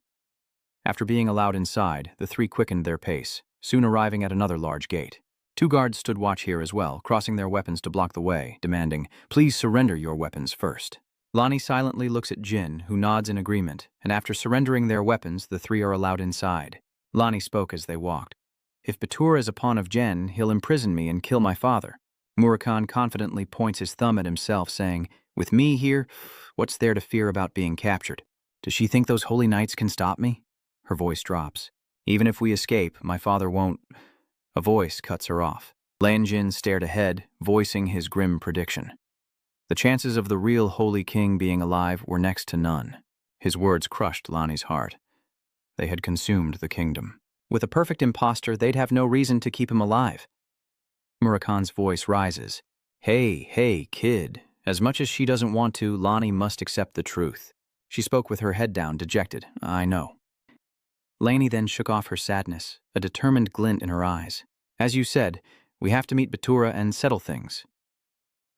After being allowed inside, the three quickened their pace, soon arriving at another large gate. Two guards stood watch here as well, crossing their weapons to block the way, demanding, "Please surrender your weapons first." Lani silently looks at Jin, who nods in agreement, and after surrendering their weapons, the three are allowed inside. Lani spoke as they walked. "If Bitura is a pawn of Gen, he'll imprison me and kill my father." Murakhan confidently points his thumb at himself, saying, "With me here, what's there to fear about being captured? Does she think those holy knights can stop me?" Her voice drops. "Even if we escape, my father won't—" A voice cuts her off. Lan Jin stared ahead, voicing his grim prediction. The chances of the real Holy King being alive were next to none. His words crushed Lani's heart. They had consumed the kingdom. With a perfect impostor, they'd have no reason to keep him alive. Murakhan's voice rises. Hey, kid. As much as she doesn't want to, Lani must accept the truth." She spoke with her head down, dejected. "I know." Lani then shook off her sadness, a determined glint in her eyes. "As you said, we have to meet Bitura and settle things."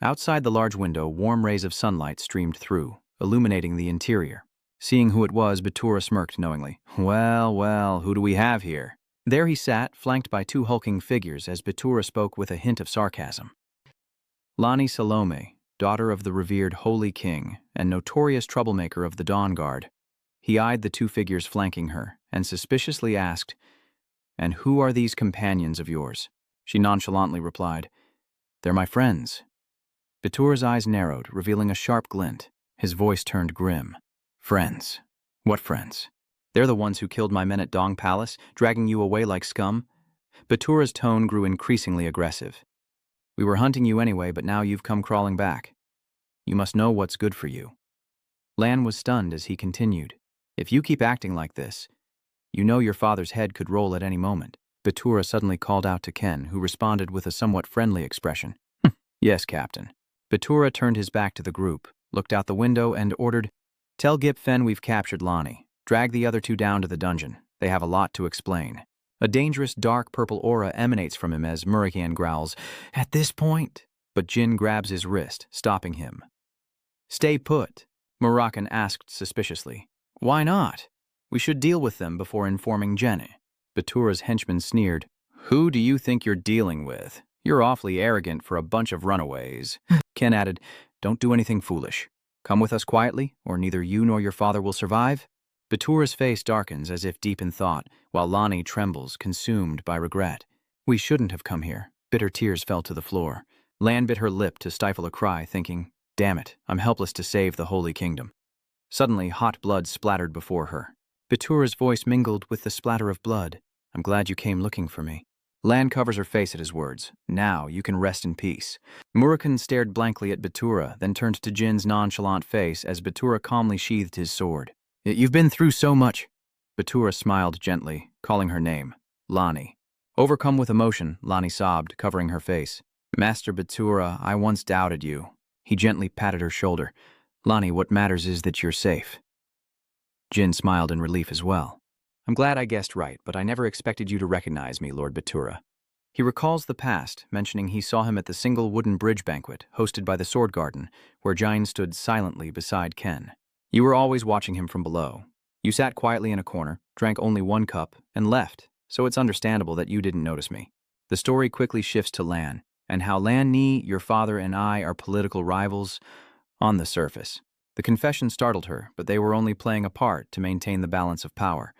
Outside the large window, warm rays of sunlight streamed through, illuminating the interior. Seeing who it was, Bitura smirked knowingly. Well, who do we have here?" There he sat, flanked by two hulking figures, as Bitura spoke with a hint of sarcasm. "Lani Salome, daughter of the revered Holy King and notorious troublemaker of the Dawn Guard." He eyed the two figures flanking her and suspiciously asked, "And who are these companions of yours?" She nonchalantly replied, "They're my friends." Bitura's eyes narrowed, revealing a sharp glint. His voice turned grim. "Friends? What friends?" "They're the ones who killed my men at Dong Palace, dragging you away like scum." Bitura's tone grew increasingly aggressive. "We were hunting you anyway, but now you've come crawling back. You must know what's good for you." Lan was stunned as he continued. "If you keep acting like this, you know your father's head could roll at any moment." Bitura suddenly called out to Ken, who responded with a somewhat friendly expression. "Yes, Captain." Bitura turned his back to the group, looked out the window, and ordered, "Tell Gip Fen we've captured Lani. Drag the other two down to the dungeon. They have a lot to explain." A dangerous dark purple aura emanates from him as Murakhan growls, "At this point." But Jin grabs his wrist, stopping him. "Stay put," Murakhan asked suspiciously. "Why not? We should deal with them before informing Jenny." Bitura's henchman sneered. "Who do you think you're dealing with? You're awfully arrogant for a bunch of runaways." Ken added, "Don't do anything foolish. Come with us quietly, or neither you nor your father will survive." Bitura's face darkens as if deep in thought, while Lani trembles, consumed by regret. "We shouldn't have come here." Bitter tears fell to the floor. Lan bit her lip to stifle a cry, thinking, "Damn it, I'm helpless to save the Holy Kingdom." Suddenly, hot blood splattered before her. Bitura's voice mingled with the splatter of blood. "I'm glad you came looking for me." Lan covers her face at his words. "Now you can rest in peace." Murakhan stared blankly at Bitura, then turned to Jin's nonchalant face as Bitura calmly sheathed his sword. "You've been through so much." Bitura smiled gently, calling her name, Lani. Overcome with emotion, Lani sobbed, covering her face. "Master Bitura, I once doubted you." He gently patted her shoulder. "Lani, what matters is that you're safe." Jin smiled in relief as well. "I'm glad I guessed right, but I never expected you to recognize me, Lord Bitura." He recalls the past, mentioning he saw him at the single wooden bridge banquet hosted by the Sword Garden, where Jin stood silently beside Ken. "You were always watching him from below. You sat quietly in a corner, drank only one cup, and left, so it's understandable that you didn't notice me." The story quickly shifts to Lan, and how Lan Ni, your father, and I are political rivals on the surface. The confession startled her, but they were only playing a part to maintain the balance of power.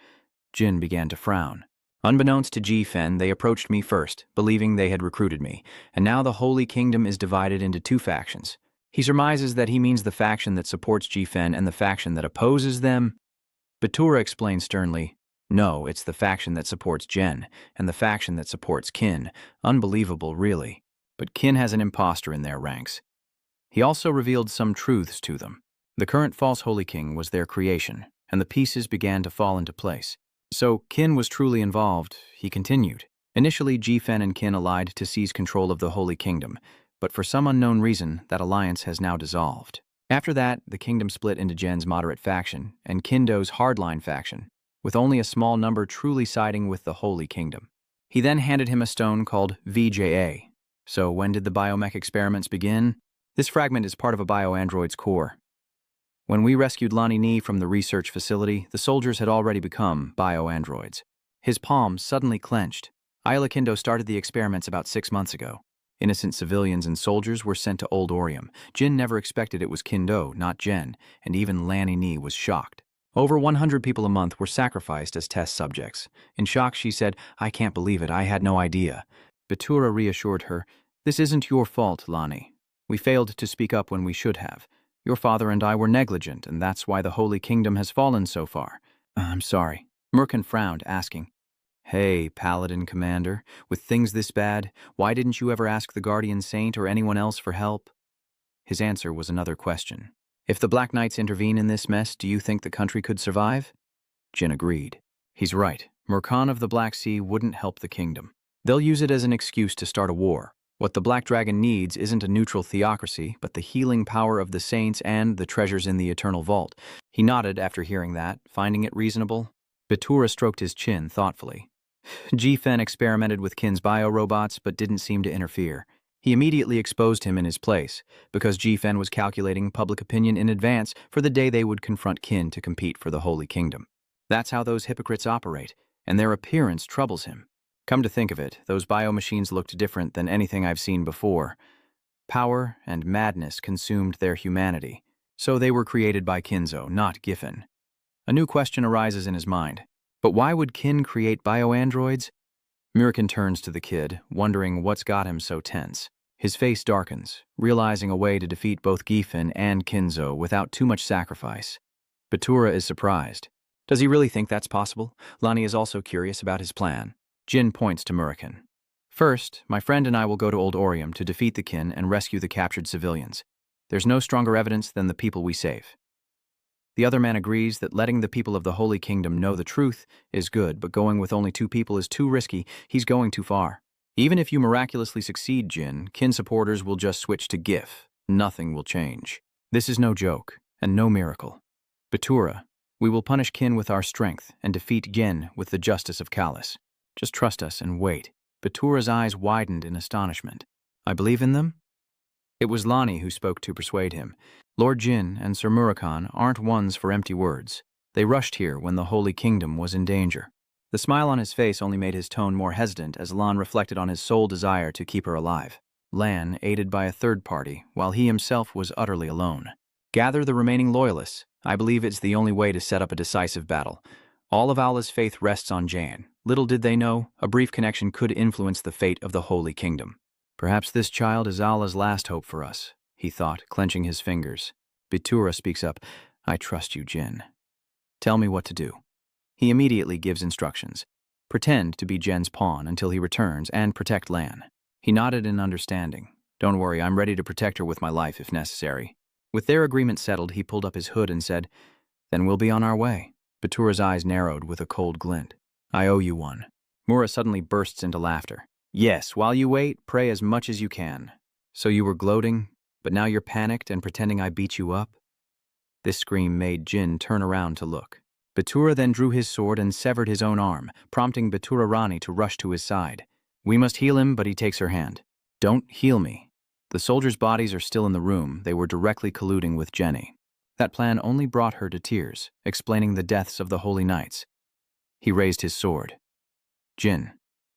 Jin began to frown. "Unbeknownst to Ji Fen, they approached me first, believing they had recruited me, and now the Holy Kingdom is divided into two factions. He surmises that he means the faction that supports Ji Fen and the faction that opposes them." Bitura explained sternly, No, it's the faction that supports Jen, and the faction that supports Qin. Unbelievable, really. But Qin has an imposter in their ranks. He also revealed some truths to them. The current false Holy King was their creation, and the pieces began to fall into place. So Qin was truly involved, he continued. Initially, Jifen and Qin allied to seize control of the Holy Kingdom, but for some unknown reason, that alliance has now dissolved. After that, the kingdom split into Jen's moderate faction and Kindo's hardline faction, with only a small number truly siding with the Holy Kingdom. He then handed him a stone called VJA. So when did the biomech experiments begin? This fragment is part of a bioandroid's core. When we rescued Lani Ni from the research facility, the soldiers had already become bioandroids. His palm suddenly clenched. Ayla Kindo started the experiments about 6 months ago. Innocent civilians and soldiers were sent to Old Orium. Jin never expected it was Kindo, not Jen, and even Lani Ni was shocked. Over 100 people a month were sacrificed as test subjects. In shock, she said, "I can't believe it, I had no idea." Batura reassured her, "This isn't your fault, Lani. We failed to speak up when we should have. Your father and I were negligent, and that's why the Holy Kingdom has fallen so far." "I'm sorry." Merkin frowned, asking, "Hey, Paladin Commander, with things this bad, why didn't you ever ask the Guardian Saint or anyone else for help?" His answer was another question. "If the Black Knights intervene in this mess, do you think the country could survive?" Jin agreed. He's right. Merkan of the Black Sea wouldn't help the kingdom. They'll use it as an excuse to start a war. What the Black Dragon needs isn't a neutral theocracy, but the healing power of the saints and the treasures in the Eternal Vault. He nodded after hearing that, finding it reasonable. Batura stroked his chin thoughtfully. Jifen experimented with Qin's biorobots, but didn't seem to interfere. He immediately exposed him in his place, because Jifen was calculating public opinion in advance for the day they would confront Qin to compete for the Holy Kingdom. That's how those hypocrites operate, and their appearance troubles him. Come to think of it, those biomachines looked different than anything I've seen before. Power and madness consumed their humanity, so they were created by Kinzo, not Giffen. A new question arises in his mind. But why would Qin create bioandroids? Murikin turns to the kid, wondering what's got him so tense. His face darkens, realizing a way to defeat both Giffen and Kinzo without too much sacrifice. Batura is surprised. Does he really think that's possible? Lani is also curious about his plan. Jin points to Murikin. "First, my friend and I will go to Old Orium to defeat the Qin and rescue the captured civilians. There's no stronger evidence than the people we save." The other man agrees that letting the people of the Holy Kingdom know the truth is good, but going with only 2 people is too risky. He's going too far. Even if you miraculously succeed, Jin, Qin supporters will just switch to GIF. Nothing will change. This is no joke, and no miracle. Batura, we will punish Qin with our strength and defeat Gen with the justice of Callus. Just trust us and wait. Batura's eyes widened in astonishment. "I believe in them?" It was Lani who spoke to persuade him. Lord Jin and Sir Murakan aren't ones for empty words. They rushed here when the Holy Kingdom was in danger. The smile on his face only made his tone more hesitant as Lan reflected on his sole desire to keep her alive. Lan, aided by a third party, while he himself was utterly alone. "Gather the remaining loyalists. I believe it's the only way to set up a decisive battle. All of Allah's faith rests on Jan. Little did they know, a brief connection could influence the fate of the Holy Kingdom. Perhaps this child is Allah's last hope for us," he thought, clenching his fingers. Batura speaks up. "I trust you, Jin. Tell me what to do." He immediately gives instructions. Pretend to be Jen's pawn until he returns and protect Lan. He nodded in understanding. "Don't worry, I'm ready to protect her with my life if necessary." With their agreement settled, he pulled up his hood and said, "Then we'll be on our way." Batura's eyes narrowed with a cold glint. "I owe you one." Mura suddenly bursts into laughter. "Yes, while you wait, pray as much as you can." "So you were gloating, but now you're panicked and pretending I beat you up?" This scream made Jin turn around to look. Batura then drew his sword and severed his own arm, prompting Batura Rani to rush to his side. "We must heal him, but he takes her hand." "Don't heal me." The soldiers' bodies are still in the room. They were directly colluding with Jenny. That plan only brought her to tears, explaining the deaths of the Holy Knights. He raised his sword. "Jin,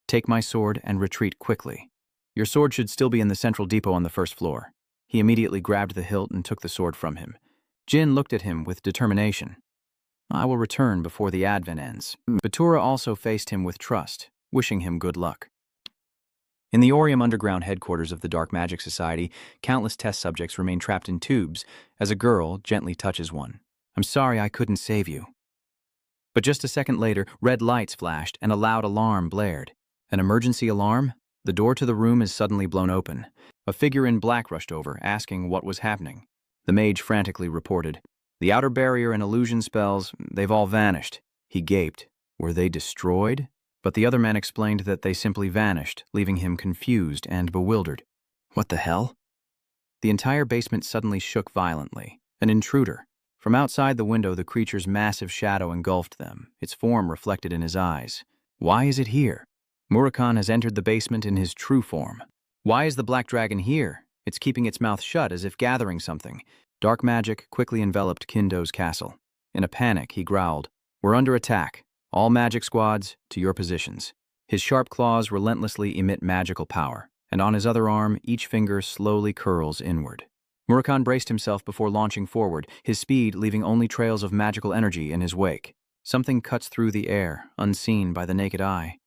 take my sword and retreat quickly. Your sword should still be in the central depot on the first floor." He immediately grabbed the hilt and took the sword from him. Jin looked at him with determination. "I will return before the advent ends." Batura also faced him with trust, wishing him good luck. In the Orium underground headquarters of the Dark Magic Society, countless test subjects remain trapped in tubes as a girl gently touches one. "I'm sorry I couldn't save you." But just a second later, red lights flashed and a loud alarm blared. An emergency alarm? The door to the room is suddenly blown open. A figure in black rushed over, asking what was happening. The mage frantically reported, "The outer barrier and illusion spells, they've all vanished." He gaped. Were they destroyed? But the other man explained that they simply vanished, leaving him confused and bewildered. What the hell? The entire basement suddenly shook violently. An intruder. From outside the window, the creature's massive shadow engulfed them, its form reflected in his eyes. Why is it here? Murakhan has entered the basement in his true form. Why is the black dragon here? It's keeping its mouth shut as if gathering something. Dark magic quickly enveloped Kindo's castle. In a panic, he growled, "We're under attack. All magic squads, to your positions." His sharp claws relentlessly emit magical power, and on his other arm, each finger slowly curls inward. Murakhan braced himself before launching forward, his speed leaving only trails of magical energy in his wake. Something cuts through the air, unseen by the naked eye.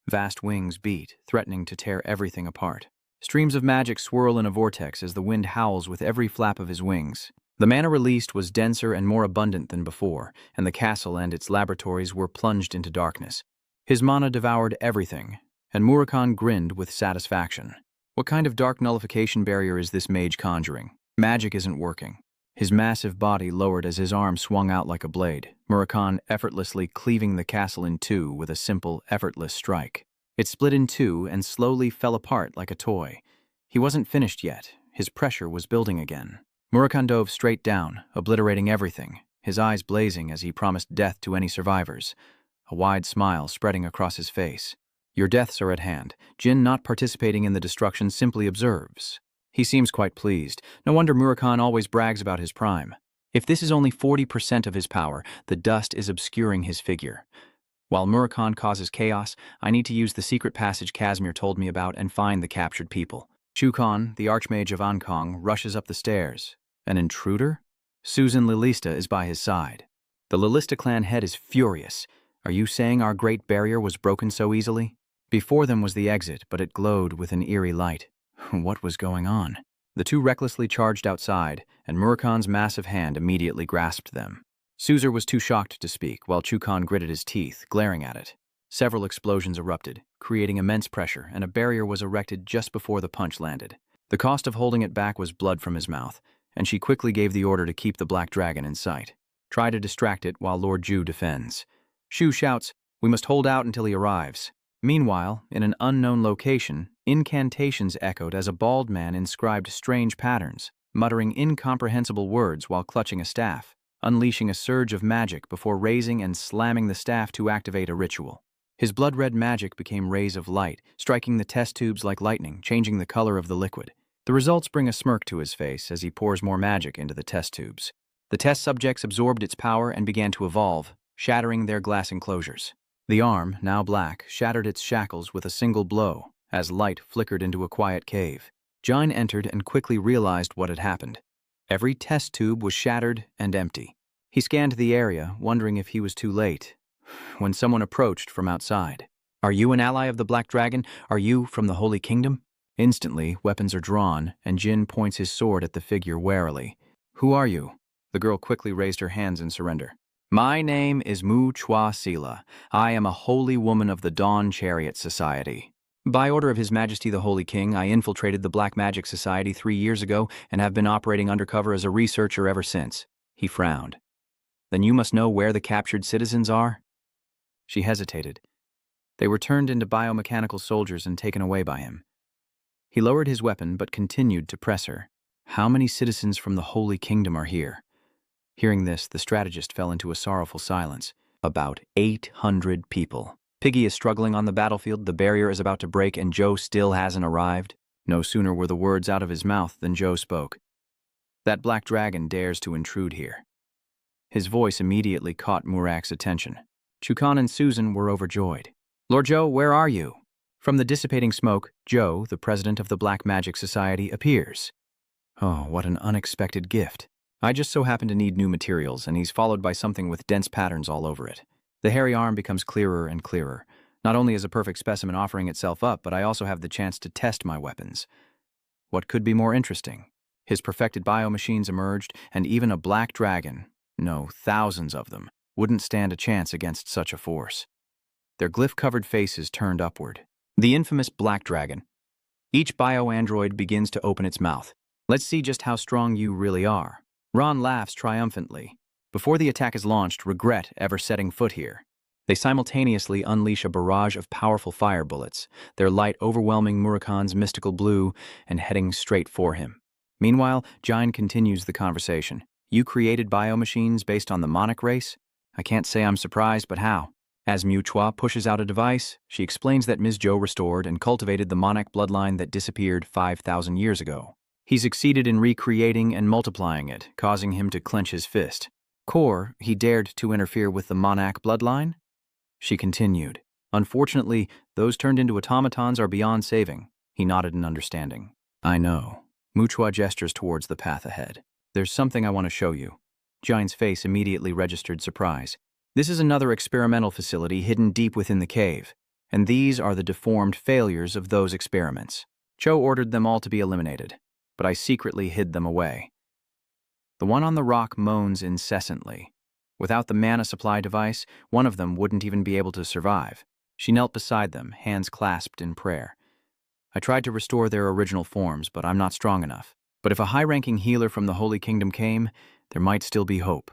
Vast wings beat, threatening to tear everything apart. Streams of magic swirl in a vortex as the wind howls with every flap of his wings. The mana released was denser and more abundant than before, and the castle and its laboratories were plunged into darkness. His mana devoured everything, and Murakhan grinned with satisfaction. What kind of dark nullification barrier is this mage conjuring? Magic isn't working. His massive body lowered as his arm swung out like a blade, Murakhan effortlessly cleaving the castle in two with a simple, effortless strike. It split in two and slowly fell apart like a toy. He wasn't finished yet. His pressure was building again. Murakhan dove straight down, obliterating everything, his eyes blazing as he promised death to any survivors, a wide smile spreading across his face. Your deaths are at hand. Jin, not participating in the destruction, simply observes. He seems quite pleased. No wonder Murakhan always brags about his prime. If this is only 40% of his power, the dust is obscuring his figure. While Murakhan causes chaos, I need to use the secret passage Casimir told me about and find the captured people. Chukon, the archmage of Ankong, rushes up the stairs. An intruder? Susan Lilista is by his side. The Lilista clan head is furious. Are you saying our great barrier was broken so easily? Before them was the exit, but it glowed with an eerie light. What was going on? The two recklessly charged outside, and Murakhan's massive hand immediately grasped them. Suzur was too shocked to speak, while Chukon gritted his teeth, glaring at it. Several explosions erupted, creating immense pressure, and a barrier was erected just before the punch landed. The cost of holding it back was blood from his mouth, and she quickly gave the order to keep the black dragon in sight. Try to distract it while Lord Ju defends. Shu shouts, "We must hold out until he arrives." Meanwhile, in an unknown location, incantations echoed as a bald man inscribed strange patterns, muttering incomprehensible words while clutching a staff, unleashing a surge of magic before raising and slamming the staff to activate a ritual. His blood-red magic became rays of light, striking the test tubes like lightning, changing the color of the liquid. The results bring a smirk to his face as he pours more magic into the test tubes. The test subjects absorbed its power and began to evolve, shattering their glass enclosures. The arm, now black, shattered its shackles with a single blow, as light flickered into a quiet cave. Jine entered and quickly realized what had happened. Every test tube was shattered and empty. He scanned the area, wondering if he was too late, when someone approached from outside. "Are you an ally of the Black Dragon? Are you from the Holy Kingdom?" Instantly, weapons are drawn, and Jin points his sword at the figure warily. "Who are you?" The girl quickly raised her hands in surrender. "My name is Mu Chua Sila. I am a holy woman of the Dawn Chariot Society. By order of His Majesty the Holy King, I infiltrated the Black Magic Society 3 years ago and have been operating undercover as a researcher ever since." He frowned. "Then you must know where the captured citizens are?" She hesitated. They were turned into biomechanical soldiers and taken away by him. He lowered his weapon but continued to press her. "How many citizens from the Holy Kingdom are here?" Hearing this, the strategist fell into a sorrowful silence. "About 800 people. Piggy is struggling on the battlefield, the barrier is about to break, and Joe still hasn't arrived." No sooner were the words out of his mouth than Joe spoke. "That black dragon dares to intrude here." His voice immediately caught Murak's attention. Chukon and Susan were overjoyed. "Lord Joe, where are you?" From the dissipating smoke, Joe, the president of the Black Magic Society, appears. Oh, what an unexpected gift. I just so happen to need new materials, and he's followed by something with dense patterns all over it. The hairy arm becomes clearer and clearer. Not only is a perfect specimen offering itself up, but I also have the chance to test my weapons. What could be more interesting? His perfected biomachines emerged, and even a black dragon, no, thousands of them, wouldn't stand a chance against such a force. Their glyph-covered faces turned upward. The infamous Black Dragon. Each bio-android begins to open its mouth. Let's see just how strong you really are. Ron laughs triumphantly. Before the attack is launched, regret ever setting foot here. They simultaneously unleash a barrage of powerful fire bullets, their light overwhelming Murakan's mystical blue and heading straight for him. Meanwhile, Jine continues the conversation. You created biomachines based on the Monarch race? I can't say I'm surprised, but how? As Muchua pushes out a device, she explains that Ms. Zhou restored and cultivated the Monarch bloodline that disappeared 5,000 years ago. He succeeded in recreating and multiplying it, causing him to clench his fist. Core, he dared to interfere with the Monarch bloodline? She continued. Unfortunately, those turned into automatons are beyond saving. He nodded in understanding. I know. Muchua gestures towards the path ahead. There's something I want to show you. Jine's face immediately registered surprise. This is another experimental facility hidden deep within the cave, and these are the deformed failures of those experiments. Cho ordered them all to be eliminated, but I secretly hid them away. The one on the rock moans incessantly. Without the mana supply device, one of them wouldn't even be able to survive. She knelt beside them, hands clasped in prayer. I tried to restore their original forms, but I'm not strong enough. But if a high-ranking healer from the Holy Kingdom came, there might still be hope.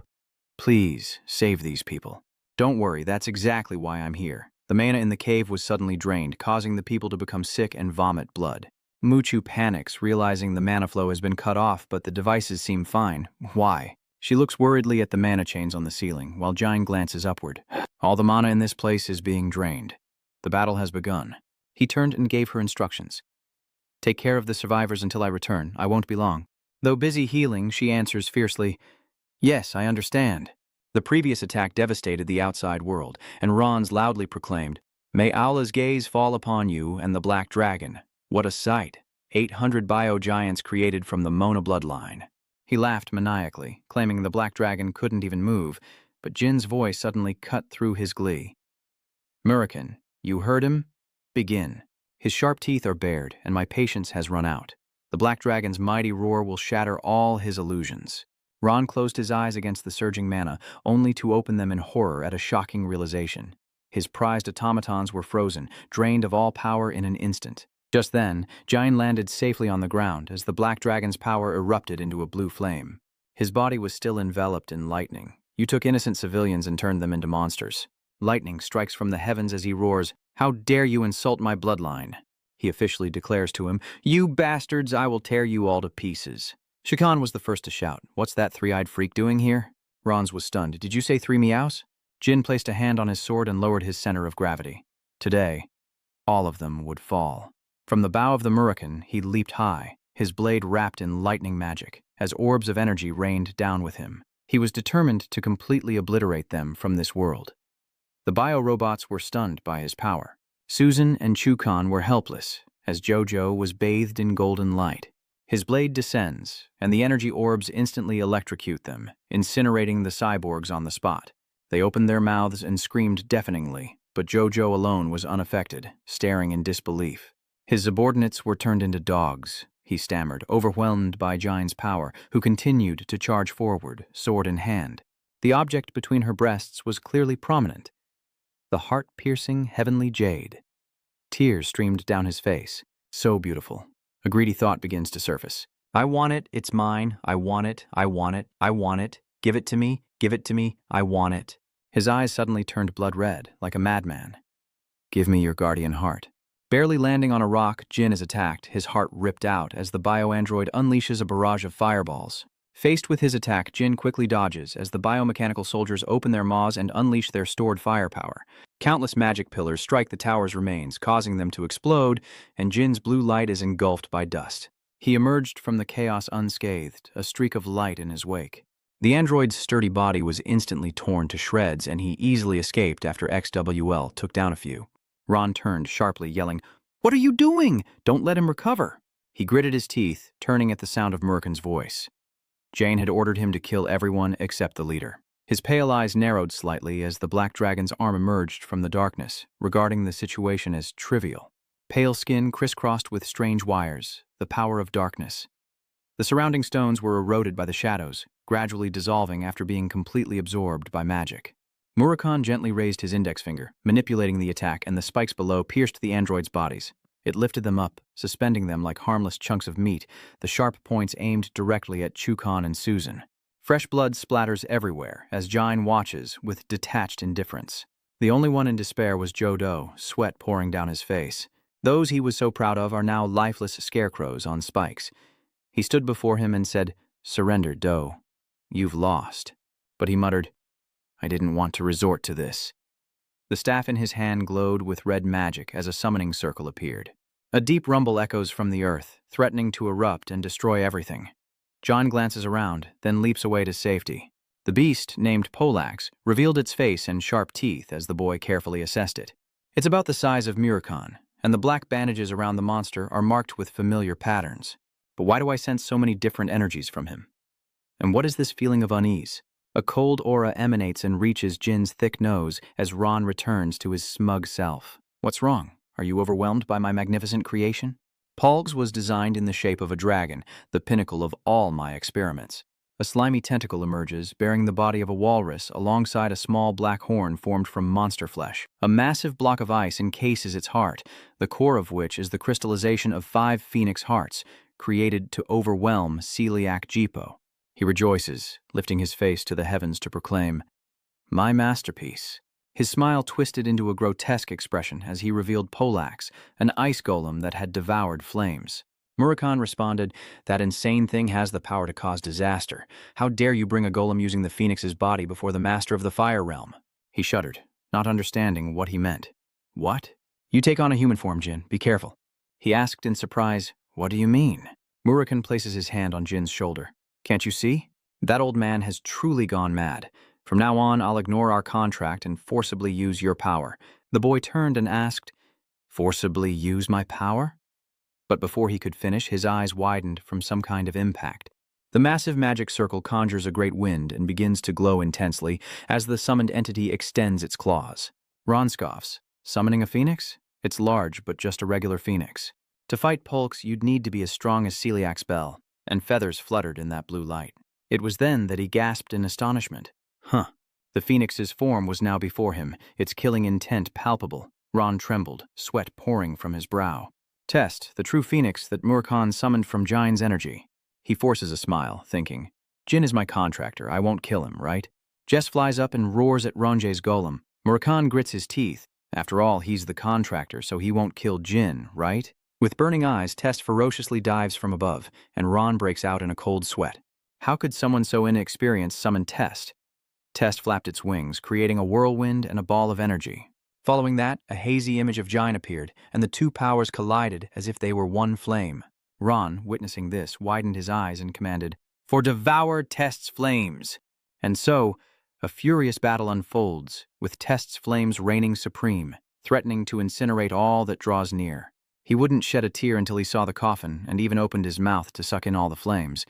Please, save these people. Don't worry, that's exactly why I'm here. The mana in the cave was suddenly drained, causing the people to become sick and vomit blood. Muchu panics, realizing the mana flow has been cut off, but the devices seem fine. Why? She looks worriedly at the mana chains on the ceiling, while Jine glances upward. All the mana in this place is being drained. The battle has begun. He turned and gave her instructions. Take care of the survivors until I return. I won't be long. Though busy healing, she answers fiercely, Yes, I understand. The previous attack devastated the outside world, and Ron's loudly proclaimed, May Aula's gaze fall upon you and the Black Dragon. What a sight! 800 bio-giants created from the Mona bloodline. He laughed maniacally, claiming the Black Dragon couldn't even move, but Jin's voice suddenly cut through his glee. Murakan, you heard him? Begin. His sharp teeth are bared, and my patience has run out. The Black Dragon's mighty roar will shatter all his illusions. Ron closed his eyes against the surging mana, only to open them in horror at a shocking realization. His prized automatons were frozen, drained of all power in an instant. Just then, Jine landed safely on the ground as the Black Dragon's power erupted into a blue flame. His body was still enveloped in lightning. You took innocent civilians and turned them into monsters. Lightning strikes from the heavens as he roars, How dare you insult my bloodline? He officially declares to him, You bastards, I will tear you all to pieces. Shikan was the first to shout, What's that three-eyed freak doing here? Ron's was stunned. Did you say 3 meows? Jin placed a hand on his sword and lowered his center of gravity. Today, all of them would fall. From the bow of the Murakan, he leaped high, his blade wrapped in lightning magic, as orbs of energy rained down with him. He was determined to completely obliterate them from this world. The bio-robots were stunned by his power. Susan and Chukan were helpless, as Jojo was bathed in golden light. His blade descends, and the energy orbs instantly electrocute them, incinerating the cyborgs on the spot. They opened their mouths and screamed deafeningly, but Jojo alone was unaffected, staring in disbelief. His subordinates were turned into dogs, he stammered, overwhelmed by Jine's power, who continued to charge forward, sword in hand. The object between her breasts was clearly prominent. The heart-piercing heavenly jade. Tears streamed down his face. So beautiful. A greedy thought begins to surface. I want it, it's mine, I want it, I want it, I want it, give it to me, I want it. His eyes suddenly turned blood red, like a madman. Give me your guardian heart. Barely landing on a rock, Jin is attacked, his heart ripped out as the bio-android unleashes a barrage of fireballs. Faced with his attack, Jin quickly dodges as the biomechanical soldiers open their maws and unleash their stored firepower. Countless magic pillars strike the tower's remains, causing them to explode, and Jin's blue light is engulfed by dust. He emerged from the chaos unscathed, a streak of light in his wake. The android's sturdy body was instantly torn to shreds, and he easily escaped after XWL took down a few. Ron turned sharply, yelling, What are you doing? Don't let him recover. He gritted his teeth, turning at the sound of Murakan's voice. Jane had ordered him to kill everyone except the leader. His pale eyes narrowed slightly as the Black Dragon's arm emerged from the darkness, regarding the situation as trivial. Pale skin crisscrossed with strange wires, the power of darkness. The surrounding stones were eroded by the shadows, gradually dissolving after being completely absorbed by magic. Murakhan gently raised his index finger, manipulating the attack, and the spikes below pierced the androids' bodies. It lifted them up, suspending them like harmless chunks of meat, the sharp points aimed directly at Chukan and Susan. Fresh blood splatters everywhere as Jine watches with detached indifference. The only one in despair was Joe Doe, sweat pouring down his face. Those he was so proud of are now lifeless scarecrows on spikes. He stood before him and said, "Surrender, Doe. You've lost." But he muttered, "I didn't want to resort to this." The staff in his hand glowed with red magic as a summoning circle appeared. A deep rumble echoes from the earth, threatening to erupt and destroy everything. John glances around, then leaps away to safety. The beast, named Polax, revealed its face and sharp teeth as the boy carefully assessed it. It's about the size of Murakhan, and the black bandages around the monster are marked with familiar patterns. But why do I sense so many different energies from him? And what is this feeling of unease? A cold aura emanates and reaches Jin's thick nose as Ron returns to his smug self. What's wrong? Are you overwhelmed by my magnificent creation? Polgs was designed in the shape of a dragon, the pinnacle of all my experiments. A slimy tentacle emerges, bearing the body of a walrus alongside a small black horn formed from monster flesh. A massive block of ice encases its heart, the core of which is the crystallization of 5 phoenix hearts, created to overwhelm Celiac Jipo. He rejoices, lifting his face to the heavens to proclaim, "My masterpiece." His smile twisted into a grotesque expression as he revealed Polax, an ice golem that had devoured flames. Murakhan responded, "That insane thing has the power to cause disaster. How dare you bring a golem using the phoenix's body before the master of the fire realm?" He shuddered, not understanding what he meant. "What? You take on a human form, Jin. Be careful." He asked in surprise, "What do you mean?" Murakhan places his hand on Jin's shoulder. "Can't you see? That old man has truly gone mad. From now on, I'll ignore our contract and forcibly use your power." The boy turned and asked, "Forcibly use my power?" But before he could finish, his eyes widened from some kind of impact. The massive magic circle conjures a great wind and begins to glow intensely as the summoned entity extends its claws. Ron scoffs. "Summoning a phoenix? It's large, but just a regular phoenix. To fight Polks, you'd need to be as strong as Celiac's bell," and feathers fluttered in that blue light. It was then that he gasped in astonishment. Huh. The phoenix's form was now before him, its killing intent palpable. Ron trembled, sweat pouring from his brow. Test, the true phoenix that Murakhan summoned from Jine's energy. He forces a smile, thinking, "Jin is my contractor, I won't kill him, right?" Jess flies up and roars at Ronje's golem. Murakhan grits his teeth. After all, he's the contractor, so he won't kill Jin, right? With burning eyes, Test ferociously dives from above, and Ron breaks out in a cold sweat. How could someone so inexperienced summon Test? Test flapped its wings, creating a whirlwind and a ball of energy. Following that, a hazy image of Jine appeared, and the two powers collided as if they were one flame. Ron, witnessing this, widened his eyes and commanded, "For devour Test's flames!" And so, a furious battle unfolds, with Test's flames reigning supreme, threatening to incinerate all that draws near. He wouldn't shed a tear until he saw the coffin, and even opened his mouth to suck in all the flames,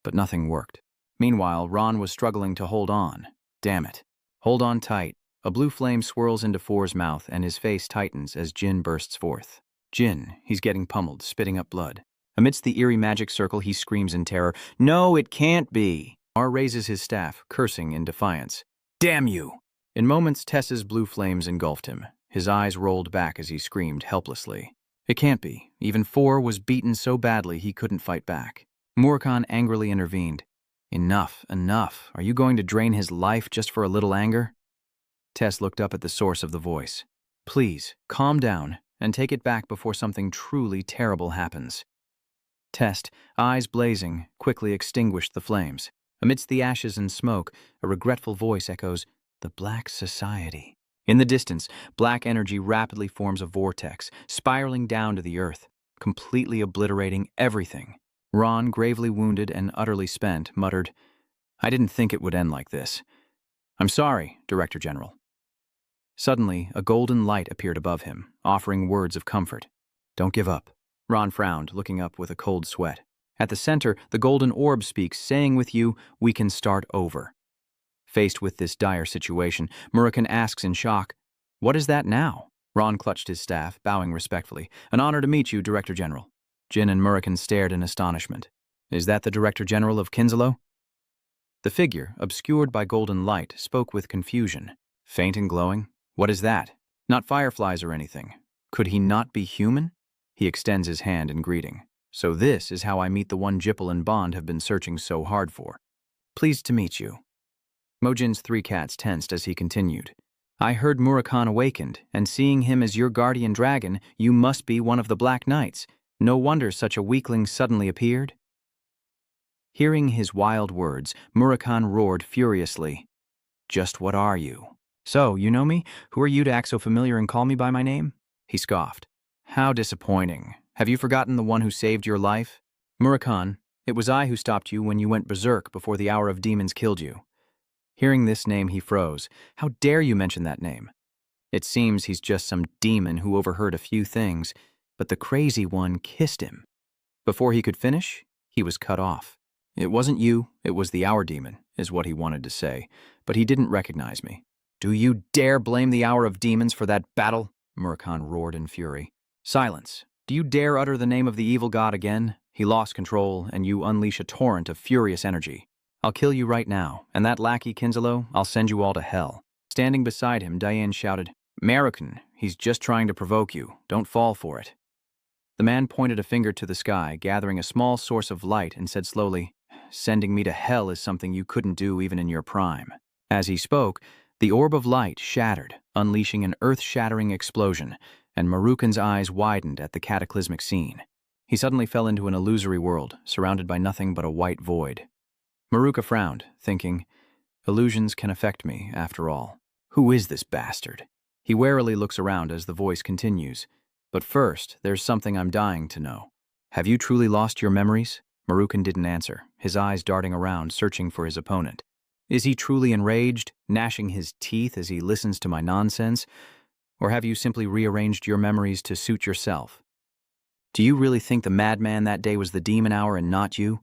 but nothing worked. Meanwhile, Ron was struggling to hold on. Damn it. Hold on tight. A blue flame swirls into Four's mouth, and his face tightens as Jin bursts forth. Jin, he's getting pummeled, spitting up blood. Amidst the eerie magic circle, he screams in terror, "No, it can't be!" R raises his staff, cursing in defiance. "Damn you!" In moments, Tess's blue flames engulfed him. His eyes rolled back as he screamed helplessly. It can't be. Even Four was beaten so badly he couldn't fight back. Murakhan angrily intervened. "Enough, enough. Are you going to drain his life just for a little anger?" Tess looked up at the source of the voice. "Please, calm down and take it back before something truly terrible happens." Tess, eyes blazing, quickly extinguished the flames. Amidst the ashes and smoke, a regretful voice echoes, "The Black Society." In the distance, black energy rapidly forms a vortex, spiraling down to the earth, completely obliterating everything. Ron, gravely wounded and utterly spent, muttered, "I didn't think it would end like this. I'm sorry, Director General." Suddenly, a golden light appeared above him, offering words of comfort. "Don't give up." Ron frowned, looking up with a cold sweat. At the center, the golden orb speaks, saying with you, "We can start over." Faced with this dire situation, Murakhan asks in shock, "What is that now?" Ron clutched his staff, bowing respectfully. "An honor to meet you, Director General." Jin and Murakhan stared in astonishment. "Is that the Director General of Kinsalo?" The figure, obscured by golden light, spoke with confusion. Faint and glowing? What is that? Not fireflies or anything. Could he not be human? He extends his hand in greeting. So this is how I meet the one Jipple and Bond have been searching so hard for. Pleased to meet you. Mojin's three cats tensed as he continued. I heard Murakhan awakened, and seeing him as your guardian dragon, you must be one of the Black Knights. No wonder such a weakling suddenly appeared. Hearing his wild words, Murakhan roared furiously. Just what are you? So, you know me? Who are you to act so familiar and call me by my name? He scoffed. How disappointing. Have you forgotten the one who saved your life? Murakhan, it was I who stopped you when you went berserk before the hour of demons killed you. Hearing this name, he froze. How dare you mention that name? It seems he's just some demon who overheard a few things, but the crazy one kissed him. Before he could finish, he was cut off. It wasn't you, it was the Hour Demon, is what he wanted to say, but he didn't recognize me. Do you dare blame the Hour of Demons for that battle? Murakhan roared in fury. Silence. Do you dare utter the name of the evil god again? He lost control, and you unleash a torrent of furious energy. I'll kill you right now, and that lackey Kinzalo, I'll send you all to hell. Standing beside him, Diane shouted, American, he's just trying to provoke you. Don't fall for it. The man pointed a finger to the sky, gathering a small source of light, and said slowly, Sending me to hell is something you couldn't do even in your prime. As he spoke, the orb of light shattered, unleashing an earth-shattering explosion, and Marukhan's eyes widened at the cataclysmic scene. He suddenly fell into an illusory world, surrounded by nothing but a white void. Marukha frowned, thinking, illusions can affect me, after all. Who is this bastard? He warily looks around as the voice continues. But first, there's something I'm dying to know. Have you truly lost your memories? Marukhan didn't answer, his eyes darting around, searching for his opponent. Is he truly enraged, gnashing his teeth as he listens to my nonsense? Or have you simply rearranged your memories to suit yourself? Do you really think the madman that day was the demon hour and not you?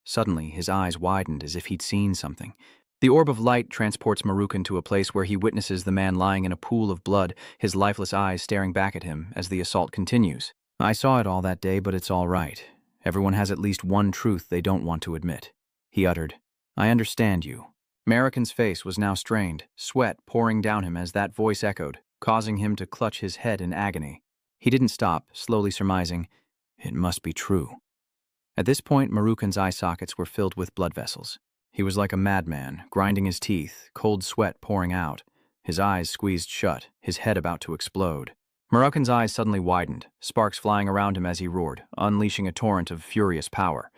Suddenly, his eyes widened as if he'd seen something. The orb of light transports Marukhan to a place where he witnesses the man lying in a pool of blood, his lifeless eyes staring back at him as the assault continues. I saw it all that day, but it's all right. Everyone has at least one truth they don't want to admit. He uttered, I understand you. Marukhan's face was now strained, sweat pouring down him as that voice echoed, causing him to clutch his head in agony. He didn't stop, slowly surmising, it must be true. At this point, Marukhan's eye sockets were filled with blood vessels. He was like a madman, grinding his teeth, cold sweat pouring out, his eyes squeezed shut, his head about to explode. Marukhan's eyes suddenly widened, sparks flying around him as he roared, unleashing a torrent of furious power.